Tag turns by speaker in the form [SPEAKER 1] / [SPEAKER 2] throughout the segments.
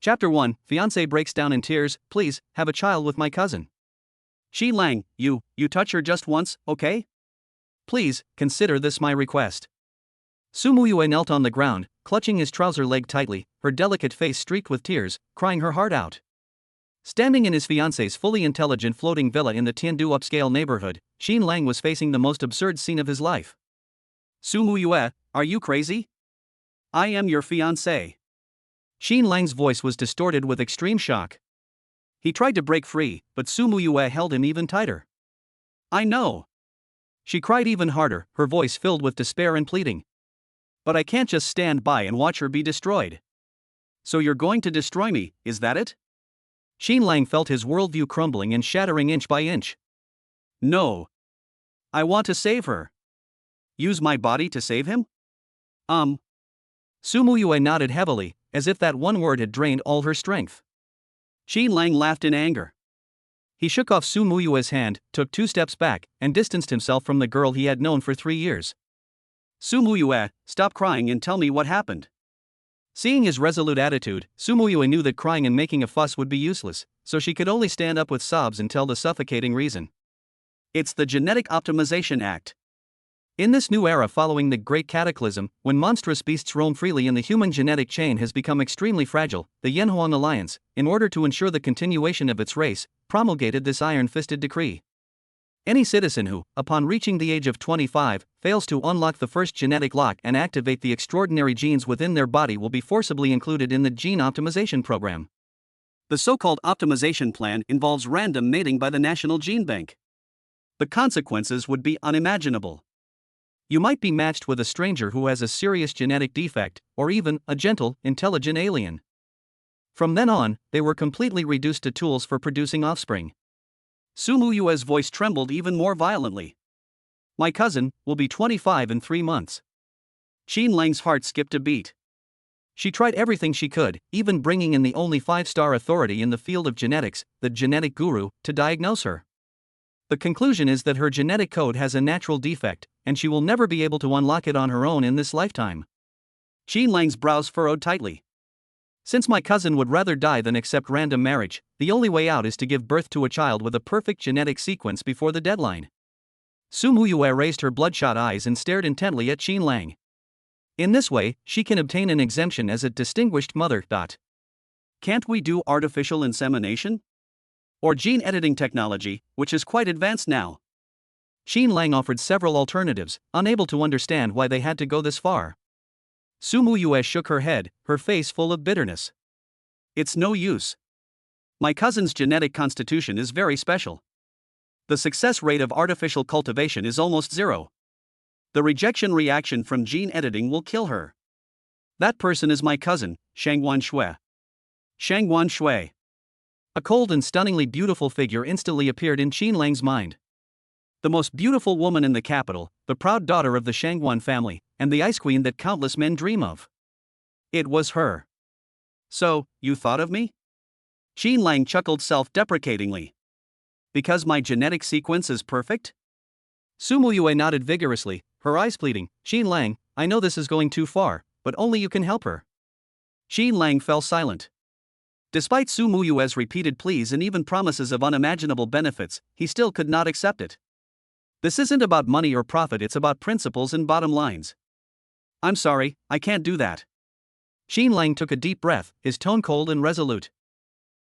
[SPEAKER 1] Chapter 1, Fiancé breaks down in tears, please, have a child with my cousin. Xi Lang, you touch her just once, okay? Please, consider this my request. Su Muyue knelt on the ground, clutching his trouser leg tightly, her delicate face streaked with tears, crying her heart out. Standing in his fiancée's fully intelligent floating villa in the Tiandu upscale neighborhood, Xin Lang was facing the most absurd scene of his life. Su Muyue, are you crazy? I am your fiancé. Xin Lang's voice was distorted with extreme shock. He tried to break free, but Su Muyue held him even tighter. I know. She cried even harder, her voice filled with despair and pleading. But I can't just stand by and watch her be destroyed. So you're going to destroy me, is that it? Xin Lang felt his worldview crumbling and shattering inch by inch. No. I want to save her. Use my body to save him? Su Muyue nodded heavily, as if that one word had drained all her strength. Xin Lang laughed in anger. He shook off Su Muyue's hand, took 2 steps back, and distanced himself from the girl he had known for 3 years. Su Muyue, stop crying and tell me what happened. Seeing his resolute attitude, Su Muyue knew that crying and making a fuss would be useless, so she could only stand up with sobs and tell the suffocating reason. It's the Genetic Optimization Act. In this new era following the Great Cataclysm, when monstrous beasts roam freely and the human genetic chain has become extremely fragile, the Yanhuang Alliance, in order to ensure the continuation of its race, promulgated this iron-fisted decree. Any citizen who, upon reaching the age of 25, fails to unlock the first genetic lock and activate the extraordinary genes within their body will be forcibly included in the gene optimization program. The so-called optimization plan involves random mating by the National Gene Bank. The consequences would be unimaginable. You might be matched with a stranger who has a serious genetic defect, or even a gentle, intelligent alien. From then on, they were completely reduced to tools for producing offspring. Su Muyue's voice trembled even more violently. My cousin will be 25 in 3 months. Xin Lang's heart skipped a beat. She tried everything she could, even bringing in the only 5-star authority in the field of genetics, the genetic guru, to diagnose her. The conclusion is that her genetic code has a natural defect, and she will never be able to unlock it on her own in this lifetime. Xin Lang's brows furrowed tightly. Since my cousin would rather die than accept random marriage, the only way out is to give birth to a child with a perfect genetic sequence before the deadline. Su Muyue raised her bloodshot eyes and stared intently at Xin Lang. In this way, she can obtain an exemption as a distinguished mother. Can't we do artificial insemination? Or gene editing technology, which is quite advanced now? Xin Lang offered several alternatives, unable to understand why they had to go this far. Su Muyue shook her head, her face full of bitterness. It's no use. My cousin's genetic constitution is very special. The success rate of artificial cultivation is almost 0. The rejection reaction from gene editing will kill her. That person is my cousin, Shangguan Shui. Shangguan Shui. A cold and stunningly beautiful figure instantly appeared in Xin Lang's mind. The most beautiful woman in the capital, the proud daughter of the Shangguan family, and the ice queen that countless men dream of. It was her. So, you thought of me? Xin Lang chuckled self-deprecatingly. Because my genetic sequence is perfect? Su Muyue nodded vigorously, her eyes pleading, Xin Lang, I know this is going too far, but only you can help her. Xin Lang fell silent. Despite Su Muyue's repeated pleas and even promises of unimaginable benefits, he still could not accept it. This isn't about money or profit, it's about principles and bottom lines. I'm sorry, I can't do that. Xin Lang took a deep breath, his tone cold and resolute.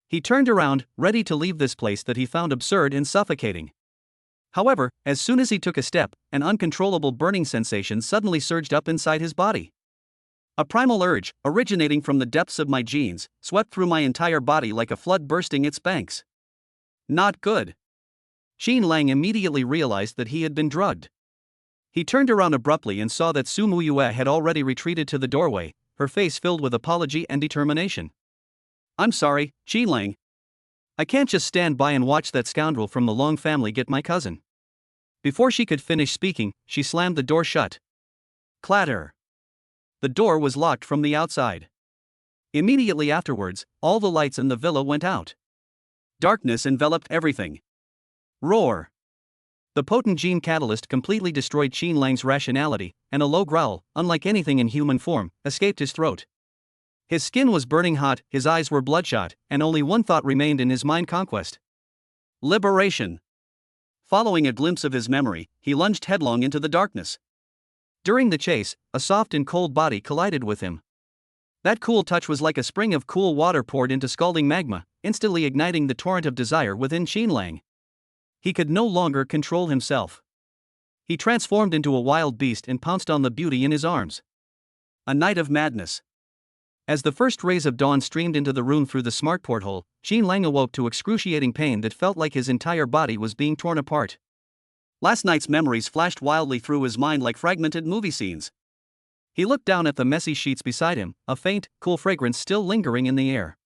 [SPEAKER 1] He turned around, ready to leave this place that he found absurd and suffocating. However, as soon as he took a step, an uncontrollable burning sensation suddenly surged up inside his body. A primal urge, originating from the depths of my genes, swept through my entire body like a flood bursting its banks. Not good. Xin Lang immediately realized that he had been drugged. He turned around abruptly and saw that Su Muyue had already retreated to the doorway, her face filled with apology and determination. I'm sorry, Xin Lang. I can't just stand by and watch that scoundrel from the Long family get my cousin. Before she could finish speaking, she slammed the door shut. Clatter. The door was locked from the outside. Immediately afterwards, all the lights in the villa went out. Darkness enveloped everything. Roar. The potent gene catalyst completely destroyed Xin Lang's rationality, and a low growl, unlike anything in human form, escaped his throat. His skin was burning hot, his eyes were bloodshot, and only one thought remained in his mind: conquest. Liberation. Following a glimpse of his memory, he lunged headlong into the darkness. During the chase, a soft and cold body collided with him. That cool touch was like a spring of cool water poured into scalding magma, instantly igniting the torrent of desire within Qianlang. He could no longer control himself. He transformed into a wild beast and pounced on the beauty in his arms. A night of madness. As the first rays of dawn streamed into the room through the smart porthole, Qianlang awoke to excruciating pain that felt like his entire body was being torn apart. Last night's memories flashed wildly through his mind like fragmented movie scenes. He looked down at the messy sheets beside him, a faint, cool fragrance still lingering in the air.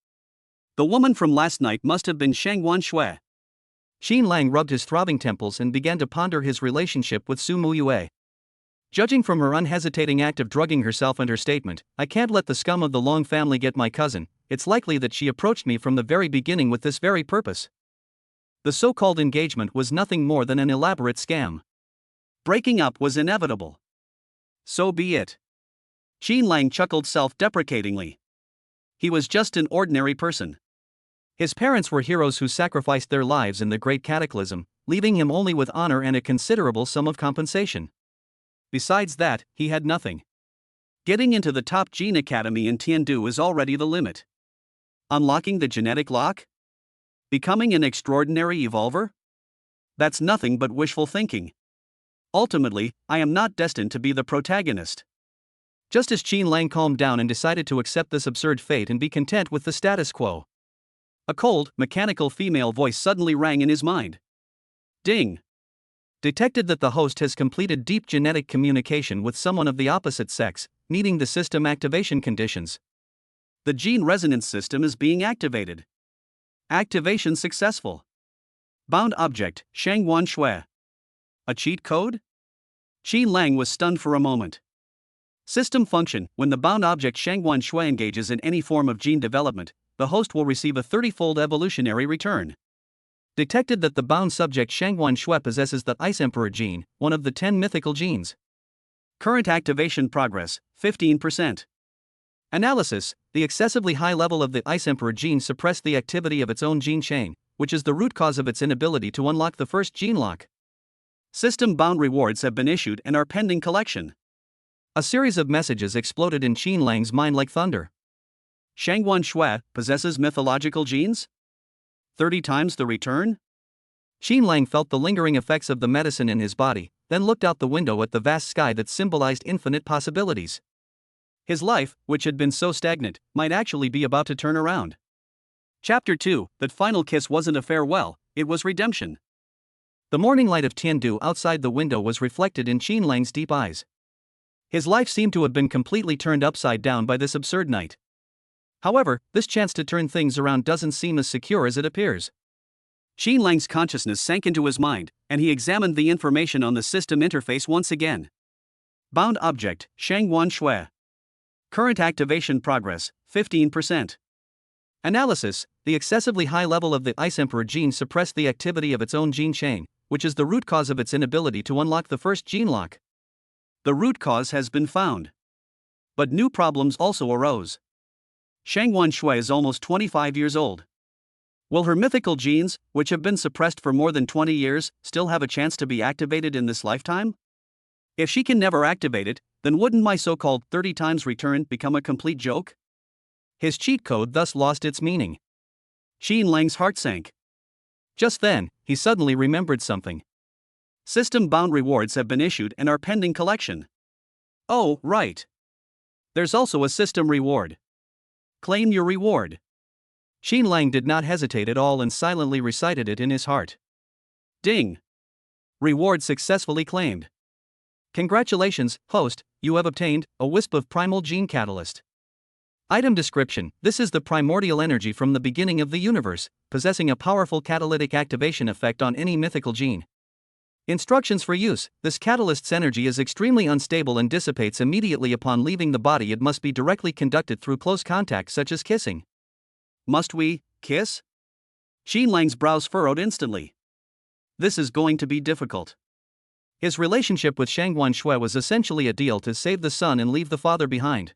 [SPEAKER 1] The woman from last night must have been Shangguan Shui. Qianlang rubbed his throbbing temples and began to ponder his relationship with Su Muyue. Judging from her unhesitating act of drugging herself and her statement, "I can't let the scum of the Long family get my cousin," it's likely that she approached me from the very beginning with this very purpose. The so-called engagement was nothing more than an elaborate scam. Breaking up was inevitable. So be it. Qianlang chuckled self-deprecatingly. He was just an ordinary person. His parents were heroes who sacrificed their lives in the Great Cataclysm, leaving him only with honor and a considerable sum of compensation. Besides that, he had nothing. Getting into the top gene academy in Tiandu is already the limit. Unlocking the genetic lock? Becoming an extraordinary evolver? That's nothing but wishful thinking. Ultimately, I am not destined to be the protagonist. Just as Qianlang calmed down and decided to accept this absurd fate and be content with the status quo, a cold, mechanical female voice suddenly rang in his mind. Ding! Detected that the host has completed deep genetic communication with someone of the opposite sex, meeting the system activation conditions. The gene resonance system is being activated. Activation successful. Bound object, Shangguan Shui. A cheat code? Qianlang was stunned for a moment. System function: when the bound object Shangguan Shui engages in any form of gene development, the host will receive a 30-fold evolutionary return. Detected that the bound subject Shangguan Shui possesses the Ice Emperor gene, one of the 10 mythical genes. Current activation progress, 15%. Analysis: the excessively high level of the Ice Emperor gene suppressed the activity of its own gene chain, which is the root cause of its inability to unlock the first gene lock. System-bound rewards have been issued and are pending collection. A series of messages exploded in Qianlang's mind like thunder. Shangguan Shui possesses mythological genes? 30 times the return? Qianlang felt the lingering effects of the medicine in his body, then looked out the window at the vast sky that symbolized infinite possibilities. His life, which had been so stagnant, might actually be about to turn around. Chapter 2: That final kiss wasn't a farewell, it was redemption. The morning light of Tiandu outside the window was reflected in Qianlang's deep eyes. His life seemed to have been completely turned upside down by this absurd night. However, this chance to turn things around doesn't seem as secure as it appears. Qianlang's consciousness sank into his mind, and he examined the information on the system interface once again. Bound object, Shangguan Shui. Current activation progress, 15%. Analysis: the excessively high level of the Ice Emperor gene suppressed the activity of its own gene chain, which is the root cause of its inability to unlock the first gene lock. The root cause has been found. But new problems also arose. Shangguan Shui is almost 25 years old. Will her mythical genes, which have been suppressed for more than 20 years, still have a chance to be activated in this lifetime? If she can never activate it, then wouldn't my so-called 30 times return become a complete joke? His cheat code thus lost its meaning. Qianlang's heart sank. Just then, he suddenly remembered something. System-bound rewards have been issued and are pending collection. Oh, right. There's also a system reward. Claim your reward. Qianlang did not hesitate at all and silently recited it in his heart. Ding! Reward successfully claimed. Congratulations, host, you have obtained a wisp of primal gene catalyst. Item description: this is the primordial energy from the beginning of the universe, possessing a powerful catalytic activation effect on any mythical gene. Instructions for use: this catalyst's energy is extremely unstable and dissipates immediately upon leaving the body. It must be directly conducted through close contact, such as kissing. Must we kiss? Qianlang's brows furrowed instantly. This is going to be difficult. His relationship with Shangguan Shui was essentially a deal to save the son and leave the father behind.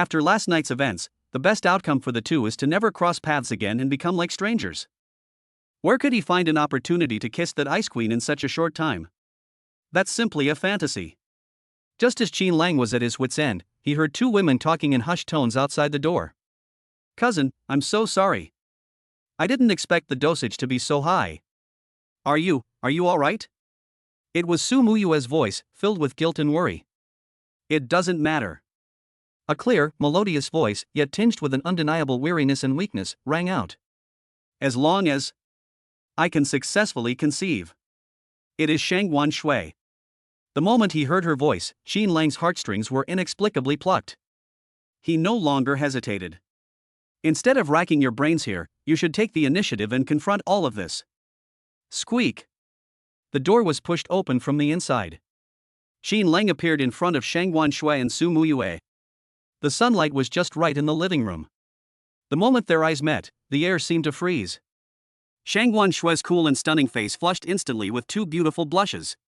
[SPEAKER 1] After last night's events, the best outcome for the two is to never cross paths again and become like strangers. Where could he find an opportunity to kiss that ice queen in such a short time? That's simply a fantasy. Just as Qin Lang was at his wit's end, he heard two women talking in hushed tones outside the door. "Cousin, I'm so sorry. I didn't expect the dosage to be so high. Are you alright?" It was Su Muyue's voice, filled with guilt and worry. "It doesn't matter." A clear, melodious voice, yet tinged with an undeniable weariness and weakness, rang out. "As long as I can successfully conceive. It is Shangguan Shui." The moment he heard her voice, Qin Lang's heartstrings were inexplicably plucked. He no longer hesitated. "Instead of racking your brains here, you should take the initiative and confront all of this." Squeak! The door was pushed open from the inside. Qin Lang appeared in front of Shangguan Shui and Su Muyue. The sunlight was just right in the living room. The moment their eyes met, the air seemed to freeze. Shangguan Shui's cool and stunning face flushed instantly with two beautiful blushes.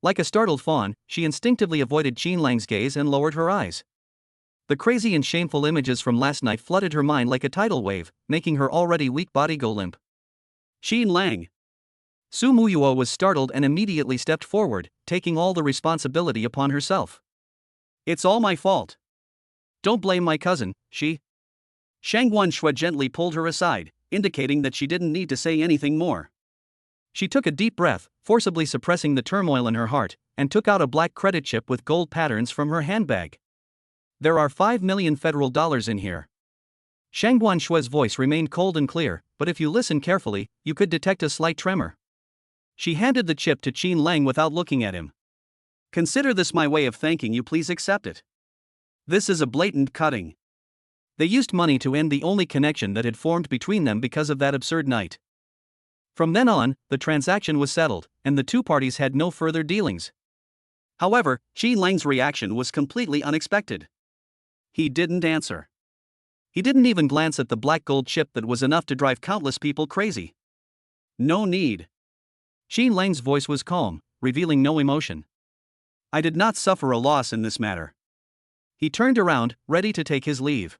[SPEAKER 1] Like a startled fawn, she instinctively avoided Qin Lang's gaze and lowered her eyes. The crazy and shameful images from last night flooded her mind like a tidal wave, making her already weak body go limp. "Qin Lang!" Su Muyue was startled and immediately stepped forward, taking all the responsibility upon herself. "It's all my fault. Don't blame my cousin, Shangguan Shui gently pulled her aside, indicating that she didn't need to say anything more. She took a deep breath, forcibly suppressing the turmoil in her heart, and took out a black credit chip with gold patterns from her handbag. "There are 5 million federal dollars in here." Shangguan Shui's voice remained cold and clear, but if you listen carefully, you could detect a slight tremor. She handed the chip to Qin Lang without looking at him. "Consider this my way of thanking you, please accept it. This is a blatant cutting." They used money to end the only connection that had formed between them because of that absurd night. From then on, the transaction was settled, and the two parties had no further dealings. However, Qin Lang's reaction was completely unexpected. He didn't answer. He didn't even glance at the black gold chip that was enough to drive countless people crazy. "No need." Qin Lang's voice was calm, revealing no emotion. "I did not suffer a loss in this matter." He turned around, ready to take his leave.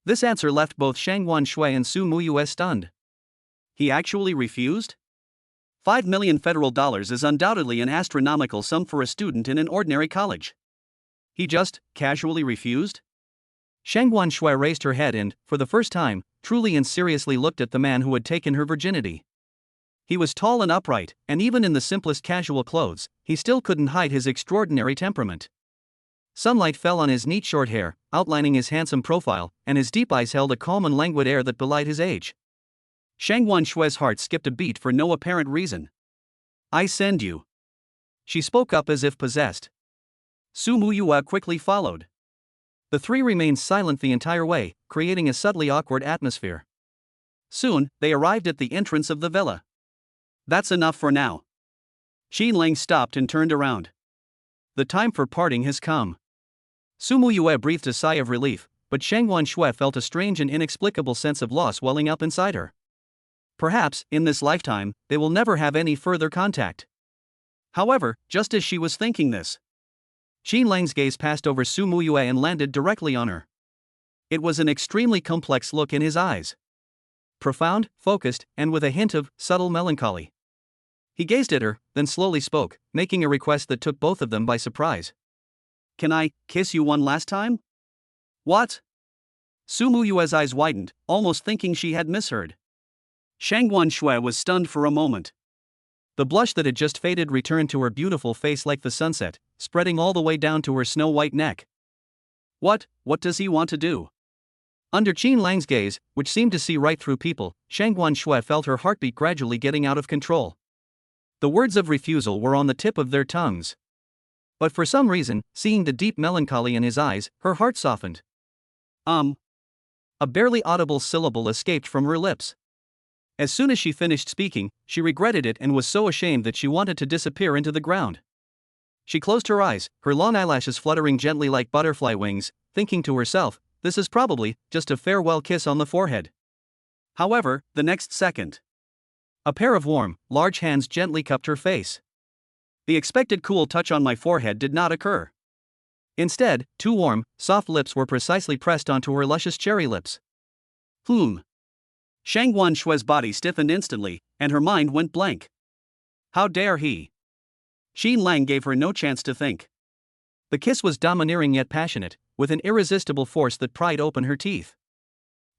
[SPEAKER 1] This answer left both Shangguan Shui and Su Muyue stunned. He actually refused? 5 million federal dollars is undoubtedly an astronomical sum for a student in an ordinary college. He just casually refused? Shangguan Shui raised her head and, for the first time, truly and seriously looked at the man who had taken her virginity. He was tall and upright, and even in the simplest casual clothes, he still couldn't hide his extraordinary temperament. Sunlight fell on his neat short hair, outlining his handsome profile, and his deep eyes held a calm and languid air that belied his age. Shangguan Shui's heart skipped a beat for no apparent reason. "I send you." She spoke up as if possessed. Su Muyue quickly followed. The three remained silent the entire way, creating a subtly awkward atmosphere. Soon, they arrived at the entrance of the villa. "That's enough for now." Qin Lang stopped and turned around. "The time for parting has come." Su Muyue breathed a sigh of relief, but Shangguan Shui felt a strange and inexplicable sense of loss welling up inside her. Perhaps, in this lifetime, they will never have any further contact. However, just as she was thinking this, Qin Lang's gaze passed over Su Muyue and landed directly on her. It was an extremely complex look in his eyes. Profound, focused, and with a hint of subtle melancholy. He gazed at her, then slowly spoke, making a request that took both of them by surprise. "Can I kiss you one last time?" "What?" Su Muyue's eyes widened, almost thinking she had misheard. Shangguan Shui was stunned for a moment. The blush that had just faded returned to her beautiful face like the sunset, spreading all the way down to her snow-white neck. What does he want to do?" Under Qin Lang's gaze, which seemed to see right through people, Shangguan Shui felt her heartbeat gradually getting out of control. The words of refusal were on the tip of their tongues. But for some reason, seeing the deep melancholy in his eyes, her heart softened. A barely audible syllable escaped from her lips. As soon as she finished speaking, she regretted it and was so ashamed that she wanted to disappear into the ground. She closed her eyes, her long eyelashes fluttering gently like butterfly wings, thinking to herself, this is probably just a farewell kiss on the forehead. However, the next second, a pair of warm, large hands gently cupped her face. The expected cool touch on my forehead did not occur. Instead, two warm, soft lips were precisely pressed onto her luscious cherry lips. Shang Guanshue's body stiffened instantly, and her mind went blank. How dare he? Xin Lang gave her no chance to think. The kiss was domineering yet passionate, with an irresistible force that pried open her teeth.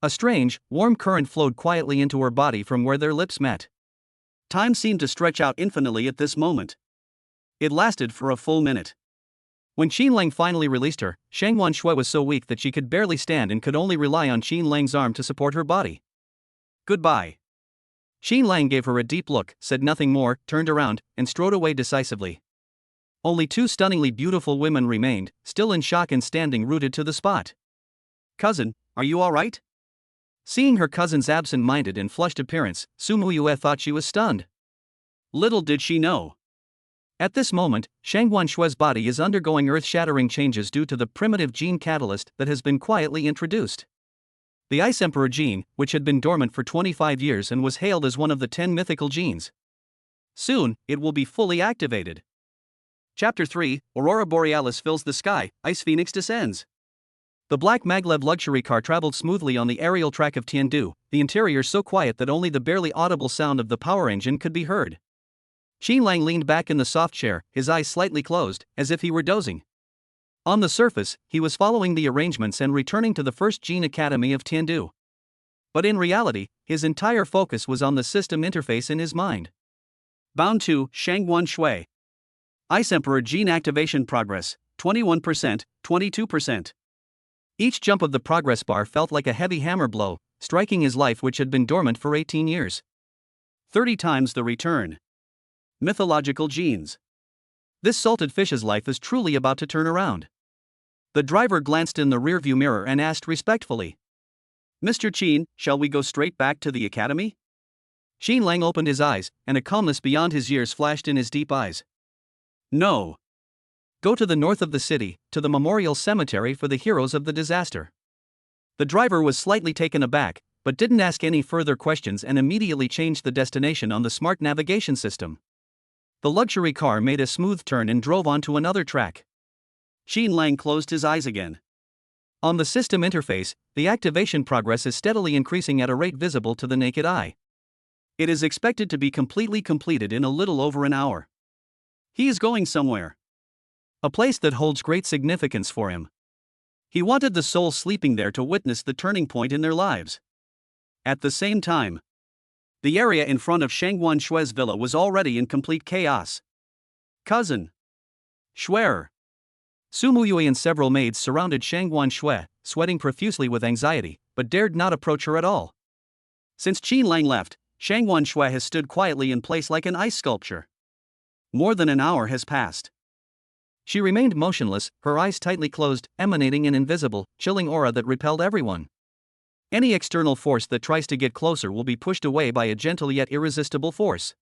[SPEAKER 1] A strange, warm current flowed quietly into her body from where their lips met. Time seemed to stretch out infinitely at this moment. It lasted for a full minute. When Xin Lang finally released her, Shang Guanshue was so weak that she could barely stand and could only rely on Xin Lang's arm to support her body. Goodbye. Xin Lang gave her a deep look, said nothing more, turned around, and strode away decisively. Only two stunningly beautiful women remained, still in shock and standing rooted to the spot. Cousin, are you all right? Seeing her cousin's absent-minded and flushed appearance, Su Muyue thought she was stunned. Little did she know. At this moment, Shang Guanshue's body is undergoing earth-shattering changes due to the primitive gene catalyst that has been quietly introduced. The Ice Emperor gene, which had been dormant for 25 years and was hailed as one of the 10 mythical genes. Soon, it will be fully activated. Chapter 3, Aurora Borealis fills the sky, Ice Phoenix descends. The black maglev luxury car traveled smoothly on the aerial track of Tiandu, the interior so quiet that only the barely audible sound of the power engine could be heard. Xin Lang leaned back in the soft chair, his eyes slightly closed, as if he were dozing. On the surface, he was following the arrangements and returning to the First Gene Academy of Tiandu. But in reality, his entire focus was on the system interface in his mind. Bound to Shang Guanshue. Ice Emperor gene activation progress, 21%, 22%. Each jump of the progress bar felt like a heavy hammer blow, striking his life which had been dormant for 18 years. 30 times the return. Mythological genes. This salted fish's life is truly about to turn around. The driver glanced in the rearview mirror and asked respectfully, Mr. Qin, shall we go straight back to the academy? Xin Lang opened his eyes, and a calmness beyond his years flashed in his deep eyes. No. Go to the north of the city, to the memorial cemetery for the heroes of the disaster. The driver was slightly taken aback, but didn't ask any further questions and immediately changed the destination on the smart navigation system. The luxury car made a smooth turn and drove onto another track. Xin Lang closed his eyes again. On the system interface, the activation progress is steadily increasing at a rate visible to the naked eye. It is expected to be completely completed in a little over an hour. He is going somewhere. A place that holds great significance for him. He wanted the souls sleeping there to witness the turning point in their lives. At the same time, the area in front of Shang Guanshue's villa was already in complete chaos. Cousin. Schwerer. Su Muyue and several maids surrounded Shang Guanshue, sweating profusely with anxiety, but dared not approach her at all. Since Qin Lang left, Shang Guanshue has stood quietly in place like an ice sculpture. More than an hour has passed. She remained motionless, her eyes tightly closed, emanating an invisible, chilling aura that repelled everyone. Any external force that tries to get closer will be pushed away by a gentle yet irresistible force.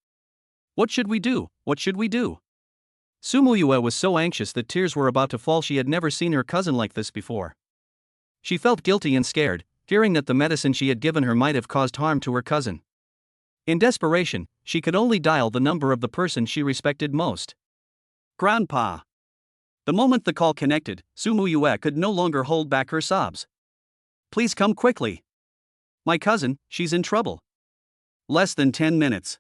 [SPEAKER 1] What should we do? What should we do? Su Muyue was so anxious that tears were about to fall. She had never seen her cousin like this before. She felt guilty and scared, fearing that the medicine she had given her might have caused harm to her cousin. In desperation, she could only dial the number of the person she respected most. Grandpa. The moment the call connected, Su Muyue could no longer hold back her sobs. Please come quickly. My cousin, she's in trouble. Less than 10 minutes.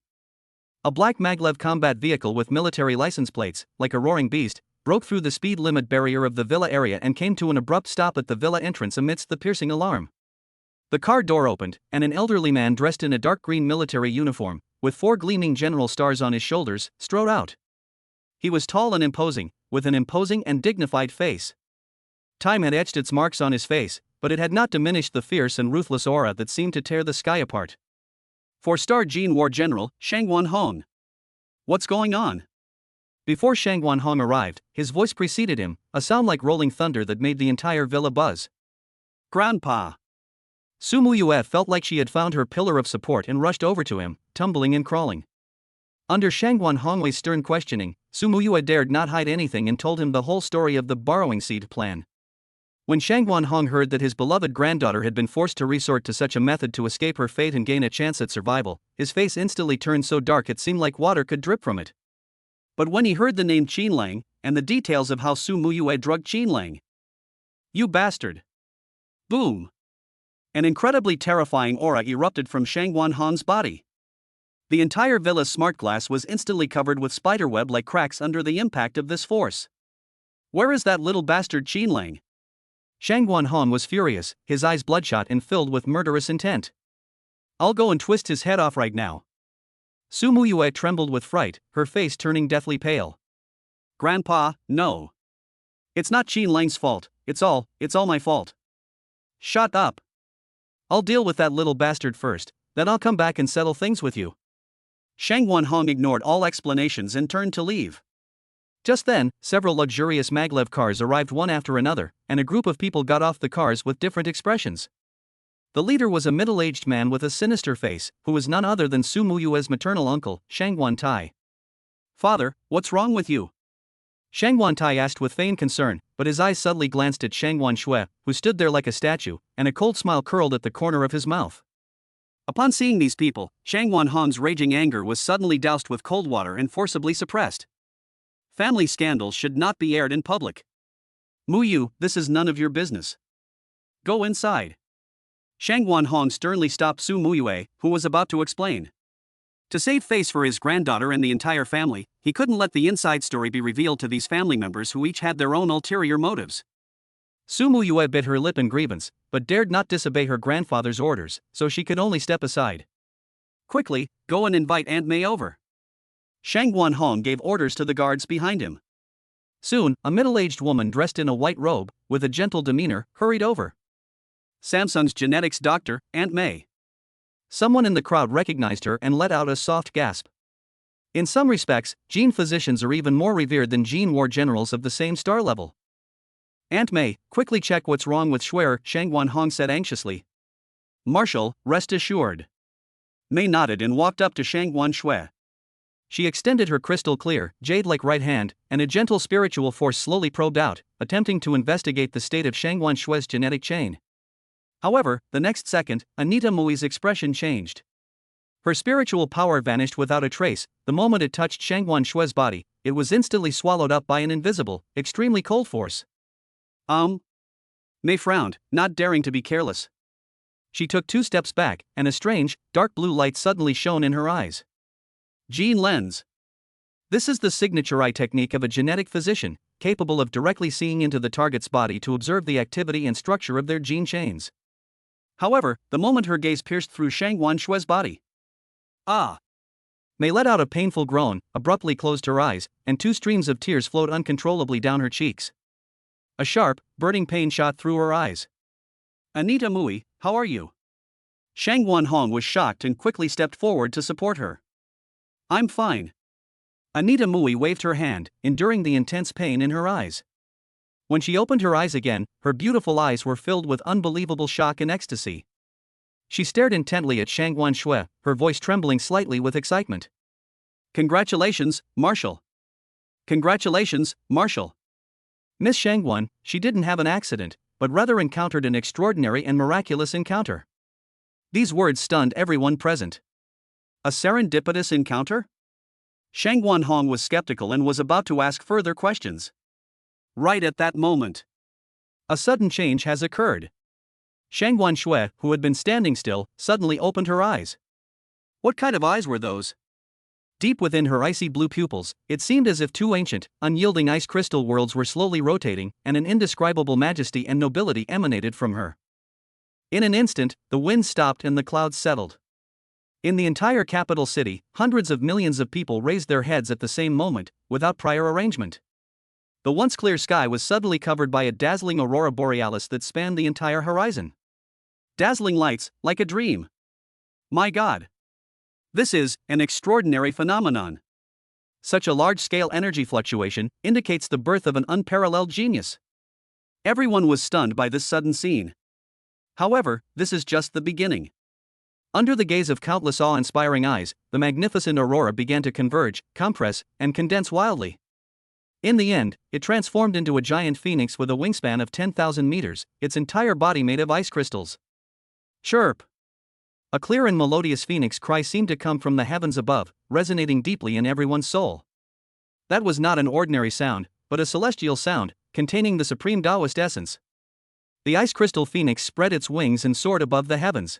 [SPEAKER 1] A black maglev combat vehicle with military license plates, like a roaring beast, broke through the speed limit barrier of the villa area and came to an abrupt stop at the villa entrance amidst the piercing alarm. The car door opened, and an elderly man dressed in a dark green military uniform, with 4 gleaming general stars on his shoulders, strode out. He was tall and imposing, with an imposing and dignified face. Time had etched its marks on his face, but it had not diminished the fierce and ruthless aura that seemed to tear the sky apart. 4-star Gene War General, Shang Guanhong. What's going on? Before Shang Guanhong arrived, his voice preceded him, a sound like rolling thunder that made the entire villa buzz. Grandpa. Su Muyue felt like she had found her pillar of support and rushed over to him, tumbling and crawling. Under Shang Guanhong's stern questioning, Su Muyue dared not hide anything and told him the whole story of the borrowing seed plan. When Shang Guanhong heard that his beloved granddaughter had been forced to resort to such a method to escape her fate and gain a chance at survival, his face instantly turned so dark it seemed like water could drip from it. But when he heard the name Qin Lang, and the details of how Su Muyue drugged Qinlang. You bastard! Boom! An incredibly terrifying aura erupted from Shangguan Hong's body. The entire villa's smart glass was instantly covered with spiderweb-like cracks under the impact of this force. Where is that little bastard Qinlang? Shangguan Hong was furious, his eyes bloodshot and filled with murderous intent. I'll go and twist his head off right now. Su Muyue trembled with fright, her face turning deathly pale. Grandpa, no. It's not Qinlang's fault, it's all my fault. Shut up. I'll deal with that little bastard first, then I'll come back and settle things with you. Shangguan Hong ignored all explanations and turned to leave. Just then, several luxurious maglev cars arrived one after another, and a group of people got off the cars with different expressions. The leader was a middle-aged man with a sinister face, who was none other than Su Muyue's maternal uncle, Shangguan Tai. Father, what's wrong with you? Shangguan Tai asked with feigned concern, but his eyes suddenly glanced at Shangguan Shui, who stood there like a statue, and a cold smile curled at the corner of his mouth. Upon seeing these people, Shangguan Hong's raging anger was suddenly doused with cold water and forcibly suppressed. Family scandals should not be aired in public. Muyue, this is none of your business. Go inside. Shangguan Hong sternly stopped Su Muyue, who was about to explain. To save face for his granddaughter and the entire family, he couldn't let the inside story be revealed to these family members who each had their own ulterior motives. Su Muyue bit her lip in grievance, but dared not disobey her grandfather's orders, so she could only step aside. Quickly, go and invite Aunt May over. Shangguan Hong gave orders to the guards behind him. Soon, a middle-aged woman dressed in a white robe, with a gentle demeanor, hurried over. Samsung's genetics doctor, Aunt May. Someone in the crowd recognized her and let out a soft gasp. In some respects, gene physicians are even more revered than gene war generals of the same star level. Aunt May, quickly check what's wrong with Schwer, Shangguan Hong said anxiously. Marshal, rest assured. May nodded and walked up to Shangguan Shui. She extended her crystal-clear, jade-like right hand, and a gentle spiritual force slowly probed out, attempting to investigate the state of Shangguan Shui's genetic chain. However, the next second, Anita Mui's expression changed. Her spiritual power vanished without a trace. The moment it touched Shangguan Shui's body, it was instantly swallowed up by an invisible, extremely cold force. May frowned, not daring to be careless. She took 2 steps back, and a strange, dark blue light suddenly shone in her eyes. Gene lens. This is the signature eye technique of a genetic physician, capable of directly seeing into the target's body to observe the activity and structure of their gene chains. However, the moment her gaze pierced through Shangguan Shui's body. May let out a painful groan, abruptly closed her eyes, and 2 streams of tears flowed uncontrollably down her cheeks. A sharp, burning pain shot through her eyes. Anita Mui, how are you? Shangguan Hong was shocked and quickly stepped forward to support her. I'm fine. Anita Mui waved her hand, enduring the intense pain in her eyes. When she opened her eyes again, her beautiful eyes were filled with unbelievable shock and ecstasy. She stared intently at Shangguan Shui, her voice trembling slightly with excitement. Congratulations, Marshal. Congratulations, Marshal. Miss Shangguan, she didn't have an accident, but rather encountered an extraordinary and miraculous encounter. These words stunned everyone present. A serendipitous encounter? Shangguan Hong was skeptical and was about to ask further questions. Right at that moment, a sudden change has occurred. Shangguan Shui, who had been standing still, suddenly opened her eyes. What kind of eyes were those? Deep within her icy blue pupils, it seemed as if 2 ancient, unyielding ice crystal worlds were slowly rotating, and an indescribable majesty and nobility emanated from her. In an instant, the wind stopped and the clouds settled. In the entire capital city, hundreds of millions of people raised their heads at the same moment, without prior arrangement. The once clear sky was suddenly covered by a dazzling aurora borealis that spanned the entire horizon. Dazzling lights, like a dream. My God! This is an extraordinary phenomenon. Such a large-scale energy fluctuation indicates the birth of an unparalleled genius. Everyone was stunned by this sudden scene. However, this is just the beginning. Under the gaze of countless awe-inspiring eyes, the magnificent aurora began to converge, compress, and condense wildly. In the end, it transformed into a giant phoenix with a wingspan of 10,000 meters, its entire body made of ice crystals. Chirp! A clear and melodious phoenix cry seemed to come from the heavens above, resonating deeply in everyone's soul. That was not an ordinary sound, but but a celestial sound, containing the supreme Taoist essence. The ice crystal phoenix spread its wings and soared above the heavens.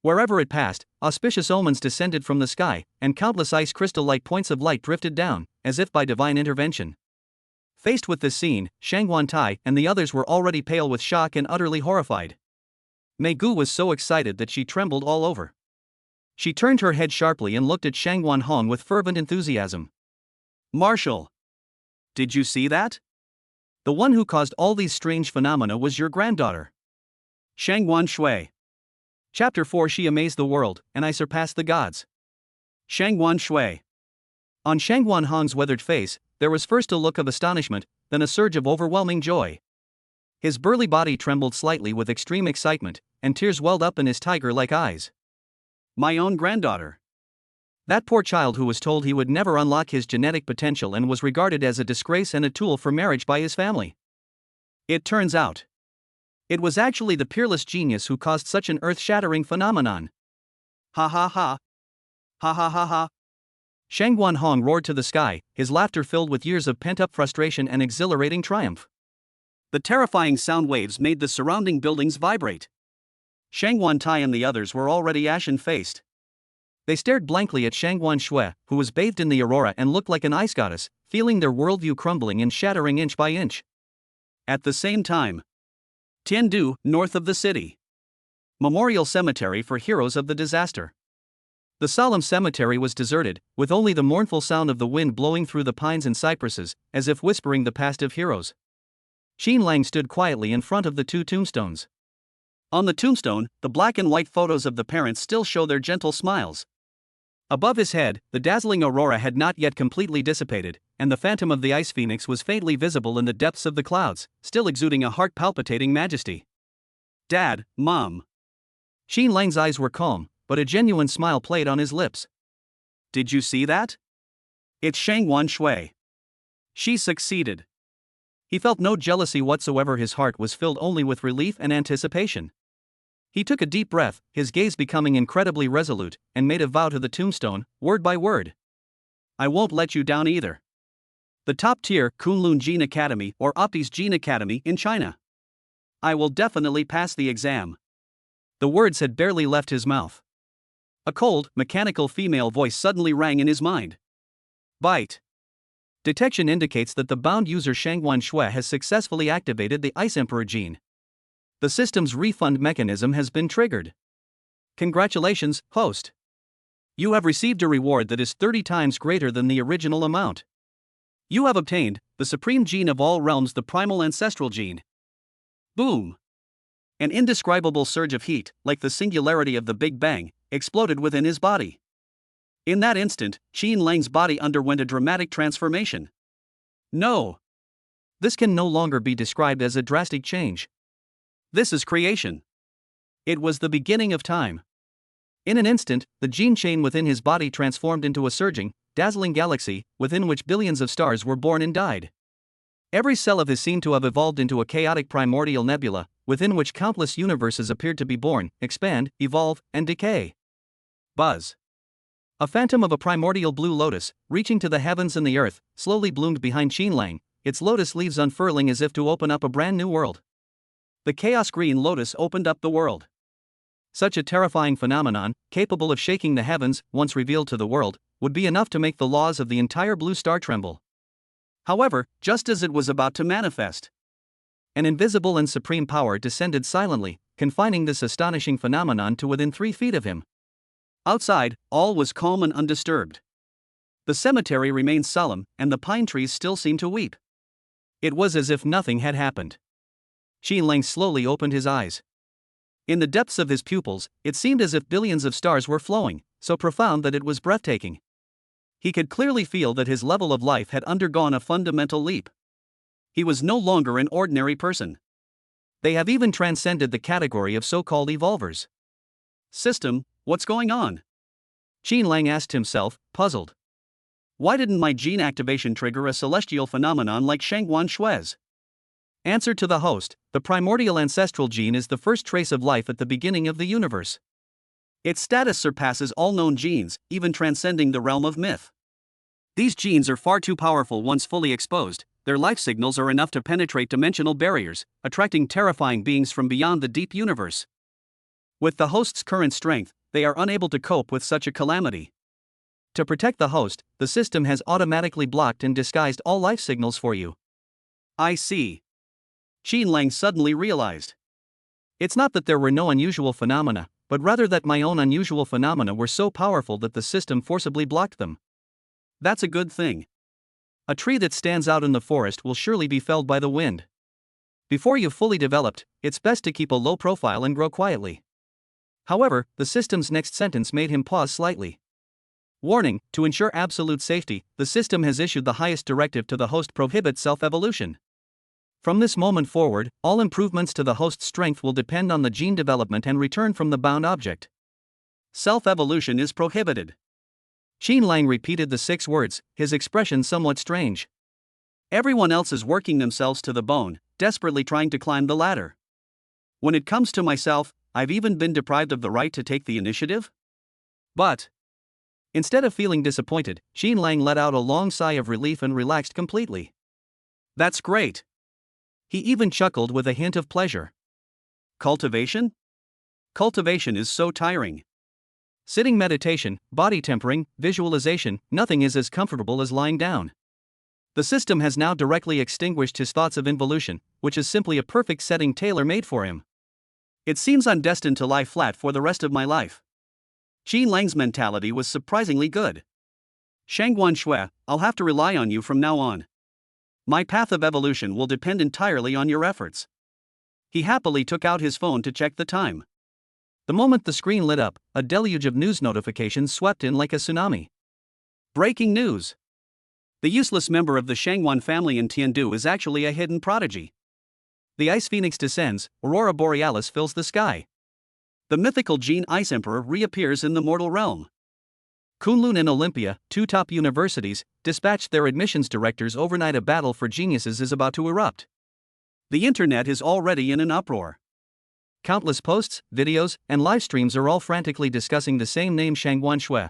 [SPEAKER 1] Wherever it passed, auspicious omens descended from the sky, and countless ice crystal-like points of light drifted down, as if by divine intervention. Faced with this scene, Shang Wantai and the others were already pale with shock and utterly horrified. Mei Gu was so excited that she trembled all over. She turned her head sharply and looked at Shang Wanhong with fervent enthusiasm. "Marshal! Did you see that? The one who caused all these strange phenomena was your granddaughter." Shang Wanshui. Chapter 4 She amazed the world, and I surpassed the gods. Shang Wanshui. On Shang Wanhong's weathered face, there was first a look of astonishment, then a surge of overwhelming joy. His burly body trembled slightly with extreme excitement, and tears welled up in his tiger-like eyes. My own granddaughter. That poor child who was told he would never unlock his genetic potential and was regarded as a disgrace and a tool for marriage by his family. It turns out, it was actually the peerless genius who caused such an earth-shattering phenomenon. Ha ha ha. Ha ha ha ha. Shang Wanhong roared to the sky, his laughter filled with years of pent-up frustration and exhilarating triumph. The terrifying sound waves made the surrounding buildings vibrate. Shang Wantai and the others were already ashen-faced. They stared blankly at Shang Wanshui, who was bathed in the aurora and looked like an ice goddess, feeling their worldview crumbling and shattering inch by inch. At the same time, Tiandu, north of the city. Memorial Cemetery for Heroes of the Disaster. The solemn cemetery was deserted, with only the mournful sound of the wind blowing through the pines and cypresses, as if whispering the past of heroes. Xin Lang stood quietly in front of the two tombstones. On the tombstone, the black and white photos of the parents still show their gentle smiles. Above his head, the dazzling aurora had not yet completely dissipated, and the phantom of the ice phoenix was faintly visible in the depths of the clouds, still exuding a heart-palpitating majesty. Dad, Mom. Xin Lang's eyes were calm, but a genuine smile played on his lips. Did you see that? It's Shang Wanshui. She succeeded. He felt no jealousy whatsoever. His heart was filled only with relief and anticipation. He took a deep breath, his gaze becoming incredibly resolute, and made a vow to the tombstone, word by word. I won't let you down either. The top-tier Kunlun Gene Academy or Opti's Gene Academy in China. I will definitely pass the exam. The words had barely left his mouth. A cold, mechanical female voice suddenly rang in his mind. Bite. Detection indicates that the bound user Shang Wanshui has successfully activated the Ice Emperor gene. The system's refund mechanism has been triggered. Congratulations, host. You have received a reward that is 30 times greater than the original amount. You have obtained the supreme gene of all realms, the primal ancestral gene. Boom! An indescribable surge of heat, like the singularity of the Big Bang, exploded within his body. In that instant, Xin Lang's body underwent a dramatic transformation. No! This can no longer be described as a drastic change. This is creation. It was the beginning of time. In an instant, the gene chain within his body transformed into a surging, dazzling galaxy, within which billions of stars were born and died. Every cell of his seemed to have evolved into a chaotic primordial nebula, within which countless universes appeared to be born, expand, evolve, and decay. Buzz. A phantom of a primordial blue lotus, reaching to the heavens and the earth, slowly bloomed behind Xin Lang, its lotus leaves unfurling as if to open up a brand new world. The chaos green lotus opened up the world. Such a terrifying phenomenon, capable of shaking the heavens, once revealed to the world, would be enough to make the laws of the entire blue star tremble. However, just as it was about to manifest, an invisible and supreme power descended silently, confining this astonishing phenomenon to within 3 feet of him. Outside, all was calm and undisturbed. The cemetery remained solemn, and the pine trees still seemed to weep. It was as if nothing had happened. Xin Lang slowly opened his eyes. In the depths of his pupils, it seemed as if billions of stars were flowing, so profound that it was breathtaking. He could clearly feel that his level of life had undergone a fundamental leap. He was no longer an ordinary person. They have even transcended the category of so-called evolvers. System, what's going on? Xin Lang asked himself, puzzled. Why didn't my gene activation trigger a celestial phenomenon like Shang Wanshui's? Answer to the host, the primordial ancestral gene is the first trace of life at the beginning of the universe. Its status surpasses all known genes, even transcending the realm of myth. These genes are far too powerful once fully exposed, their life signals are enough to penetrate dimensional barriers, attracting terrifying beings from beyond the deep universe. With the host's current strength, they are unable to cope with such a calamity. To protect the host, the system has automatically blocked and disguised all life signals for you. I see. Qin Lang suddenly realized. It's not that there were no unusual phenomena, but rather that my own unusual phenomena were so powerful that the system forcibly blocked them. That's a good thing. A tree that stands out in the forest will surely be felled by the wind. Before you've fully developed, it's best to keep a low profile and grow quietly. However, the system's next sentence made him pause slightly. Warning, to ensure absolute safety, the system has issued the highest directive to the host: prohibit self-evolution. From this moment forward, all improvements to the host's strength will depend on the gene development and return from the bound object. Self-evolution is prohibited. Qin Lang repeated the 6 words, his expression somewhat strange. Everyone else is working themselves to the bone, desperately trying to climb the ladder. When it comes to myself, I've even been deprived of the right to take the initiative? But instead of feeling disappointed, Qin Lang let out a long sigh of relief and relaxed completely. That's great. He even chuckled with a hint of pleasure. Cultivation? Cultivation is so tiring. Sitting meditation, body tempering, visualization, nothing is as comfortable as lying down. The system has now directly extinguished his thoughts of involution, which is simply a perfect setting tailor-made for him. It seems I'm destined to lie flat for the rest of my life. Qin Lang's mentality was surprisingly good. Shangguan Shui, I'll have to rely on you from now on. My path of evolution will depend entirely on your efforts. He happily took out his phone to check the time. The moment the screen lit up, a deluge of news notifications swept in like a tsunami. Breaking news! The useless member of the Shangguan family in Tiandu is actually a hidden prodigy. The Ice Phoenix descends, Aurora Borealis fills the sky. The mythical Gene Ice Emperor reappears in the mortal realm. Kunlun and Olympia, 2 top universities, dispatched their admissions directors overnight. A battle for geniuses is about to erupt. The internet is already in an uproar. Countless posts, videos, and live streams are all frantically discussing the same name: Shangguan Shui.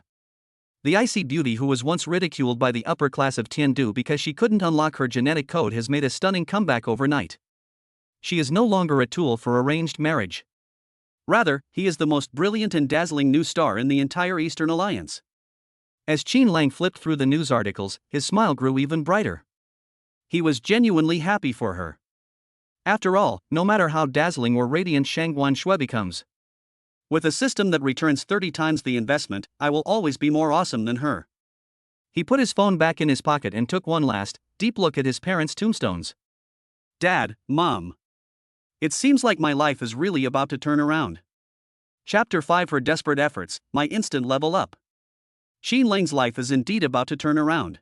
[SPEAKER 1] The icy beauty who was once ridiculed by the upper class of Tiandu because she couldn't unlock her genetic code has made a stunning comeback overnight. She is no longer a tool for arranged marriage. Rather, he is the most brilliant and dazzling new star in the entire Eastern Alliance. As Qin Lang flipped through the news articles, his smile grew even brighter. He was genuinely happy for her. After all, no matter how dazzling or radiant Shangguan Shui becomes, with a system that returns 30 times the investment, I will always be more awesome than her. He put his phone back in his pocket and took one last, deep look at his parents' tombstones. Dad, Mom. It seems like my life is really about to turn around. Chapter 5: Her desperate efforts, my instant level up. Qin Lang's life is indeed about to turn around.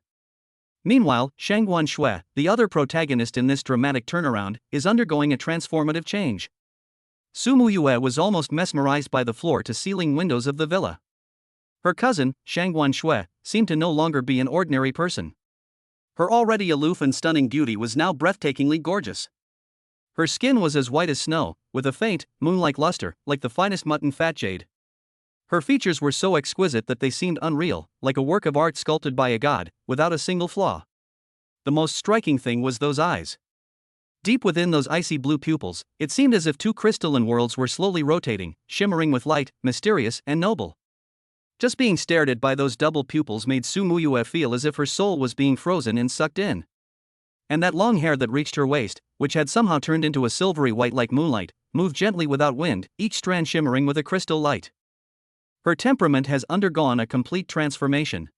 [SPEAKER 1] Meanwhile, Shangguan Shui, the other protagonist in this dramatic turnaround, is undergoing a transformative change. Muyue was almost mesmerized by the floor-to-ceiling windows of the villa. Her cousin, Shangguan Shui, seemed to no longer be an ordinary person. Her already aloof and stunning beauty was now breathtakingly gorgeous. Her skin was as white as snow, with a faint, moon-like luster, like the finest mutton fat jade. Her features were so exquisite that they seemed unreal, like a work of art sculpted by a god, without a single flaw. The most striking thing was those eyes. Deep within those icy blue pupils, it seemed as if 2 crystalline worlds were slowly rotating, shimmering with light, mysterious and noble. Just being stared at by those double pupils made Muyue feel as if her soul was being frozen and sucked in. And that long hair that reached her waist, which had somehow turned into a silvery white like moonlight, moved gently without wind, each strand shimmering with a crystal light. Her temperament has undergone a complete transformation.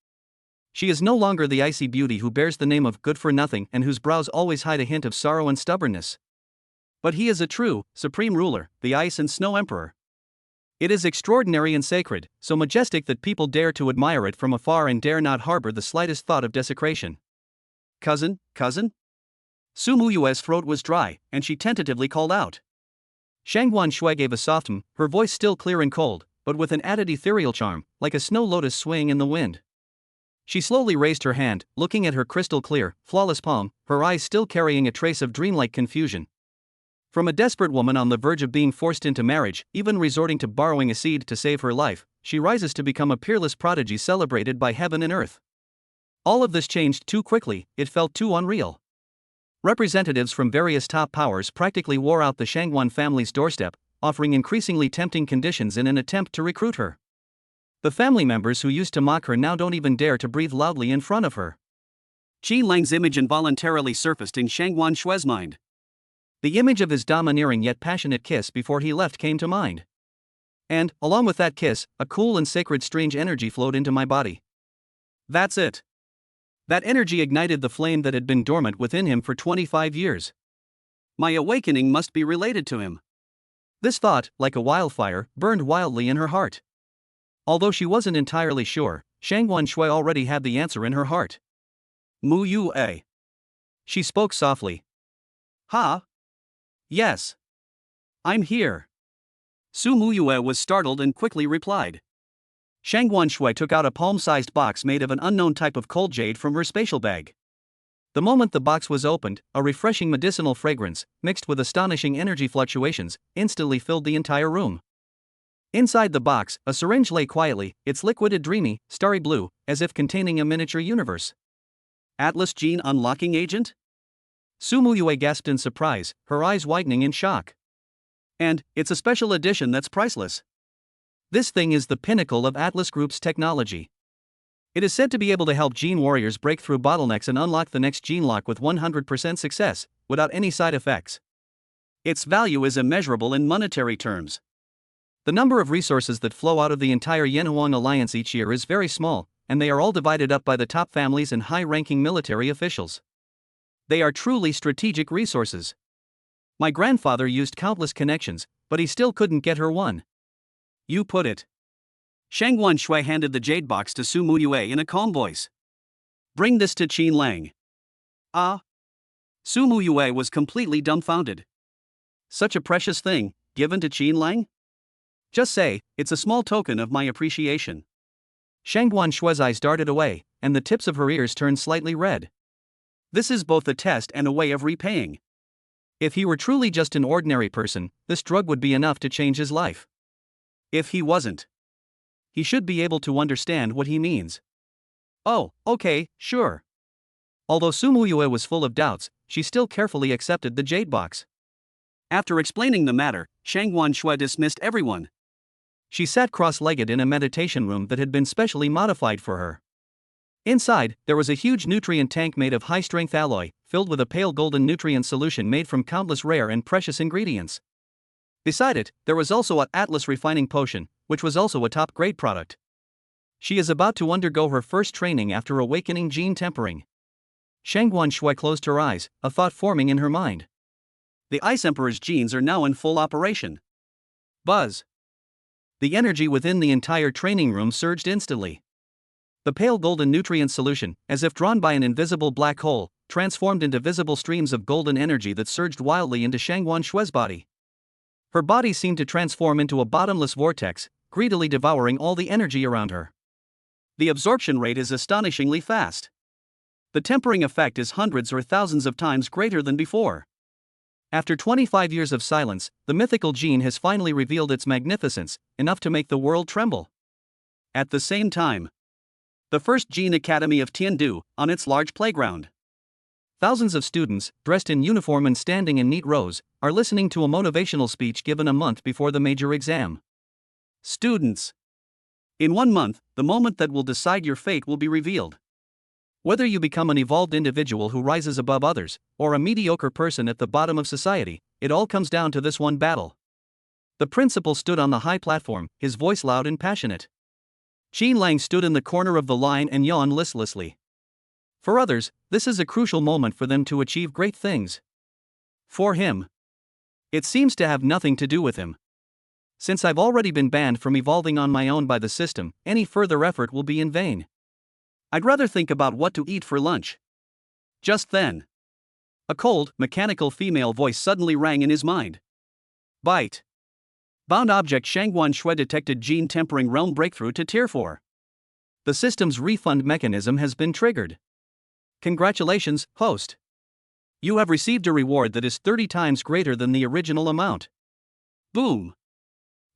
[SPEAKER 1] She is no longer the icy beauty who bears the name of good-for-nothing and whose brows always hide a hint of sorrow and stubbornness. But he is a true, supreme ruler, the Ice and Snow Emperor. It is extraordinary and sacred, so majestic that people dare to admire it from afar and dare not harbor the slightest thought of desecration. Cousin? Muyue's throat was dry, and she tentatively called out. Shangguan Shui gave a soft her voice still clear and cold, but with an added ethereal charm, like a snow lotus swaying in the wind. She slowly raised her hand, looking at her crystal-clear, flawless palm, her eyes still carrying a trace of dreamlike confusion. From a desperate woman on the verge of being forced into marriage, even resorting to borrowing a seed to save her life, she rises to become a peerless prodigy celebrated by heaven and earth. All of this changed too quickly, it felt too unreal. Representatives from various top powers practically wore out the Shangguan family's doorstep, offering increasingly tempting conditions in an attempt to recruit her. The family members who used to mock her now don't even dare to breathe loudly in front of her. Qi Lang's image involuntarily surfaced in Shangguan Shue's mind. The image of his domineering yet passionate kiss before he left came to mind. And, along with that kiss, a cool and sacred strange energy flowed into my body. That's it. That energy ignited the flame that had been dormant within him for 25 years. My awakening must be related to him. This thought, like a wildfire, burned wildly in her heart. Although she wasn't entirely sure, Shangguan Shui already had the answer in her heart. Muyue. She spoke softly. Huh? Yes. I'm here. Su Muyue was startled and quickly replied. Shangguan Shui took out a palm-sized box made of an unknown type of cold jade from her spatial bag. The moment the box was opened, a refreshing medicinal fragrance, mixed with astonishing energy fluctuations, instantly filled the entire room. Inside the box, a syringe lay quietly, its liquid a dreamy, starry blue, as if containing a miniature universe. Atlas Gene Unlocking Agent? Su Muyue gasped in surprise, her eyes widening in shock. And, it's a special edition that's priceless. This thing is the pinnacle of Atlas Group's technology. It is said to be able to help gene warriors break through bottlenecks and unlock the next gene lock with 100% success, without any side effects. Its value is immeasurable in monetary terms. The number of resources that flow out of the entire Yanhuang alliance each year is very small, and they are all divided up by the top families and high-ranking military officials. They are truly strategic resources. My grandfather used countless connections, but he still couldn't get her one. You put it. Shangguan Shui handed the jade box to Su Muyue in a calm voice. Bring this to Qin Lang. Ah? Su Muyue was completely dumbfounded. Such a precious thing, given to Qin Lang? Just say, it's a small token of my appreciation. Shangguan Shui's eyes darted away, and the tips of her ears turned slightly red. This is both a test and a way of repaying. If he were truly just an ordinary person, this drug would be enough to change his life. If he wasn't, he should be able to understand what he means. Oh, okay, sure. Although Su Muyue was full of doubts, she still carefully accepted the jade box. After explaining the matter, Shangguan Shui dismissed everyone. She sat cross-legged in a meditation room that had been specially modified for her. Inside, there was a huge nutrient tank made of high-strength alloy, filled with a pale golden nutrient solution made from countless rare and precious ingredients. Beside it, there was also an Atlas refining potion, which was also a top-grade product. She is about to undergo her first training after awakening gene tempering. Shangguan Shui closed her eyes, a thought forming in her mind. The Ice Emperor's genes are now in full operation. Buzz. The energy within the entire training room surged instantly. The pale golden nutrient solution, as if drawn by an invisible black hole, transformed into visible streams of golden energy that surged wildly into Shangguan Shui's body. Her body seemed to transform into a bottomless vortex, greedily devouring all the energy around her. The absorption rate is astonishingly fast. The tempering effect is hundreds or thousands of times greater than before. After 25 years of silence, the mythical gene has finally revealed its magnificence, enough to make the world tremble. At the same time, the first Gene Academy of Tiandu, on its large playground. Thousands of students, dressed in uniform and standing in neat rows, are listening to a motivational speech given a month before the major exam. Students. In 1 month, the moment that will decide your fate will be revealed. Whether you become an evolved individual who rises above others, or a mediocre person at the bottom of society, it all comes down to this one battle. The principal stood on the high platform, his voice loud and passionate. Qin Lang stood in the corner of the line and yawned listlessly. For others, this is a crucial moment for them to achieve great things. For him, it seems to have nothing to do with him. Since I've already been banned from evolving on my own by the system, any further effort will be in vain. I'd rather think about what to eat for lunch. Just then, a cold, mechanical female voice suddenly rang in his mind. Bite. Bound object Shangguan Shui detected gene tempering realm breakthrough to tier 4. The system's refund mechanism has been triggered. Congratulations, host. You have received a reward that is 30 times greater than the original amount. Boom.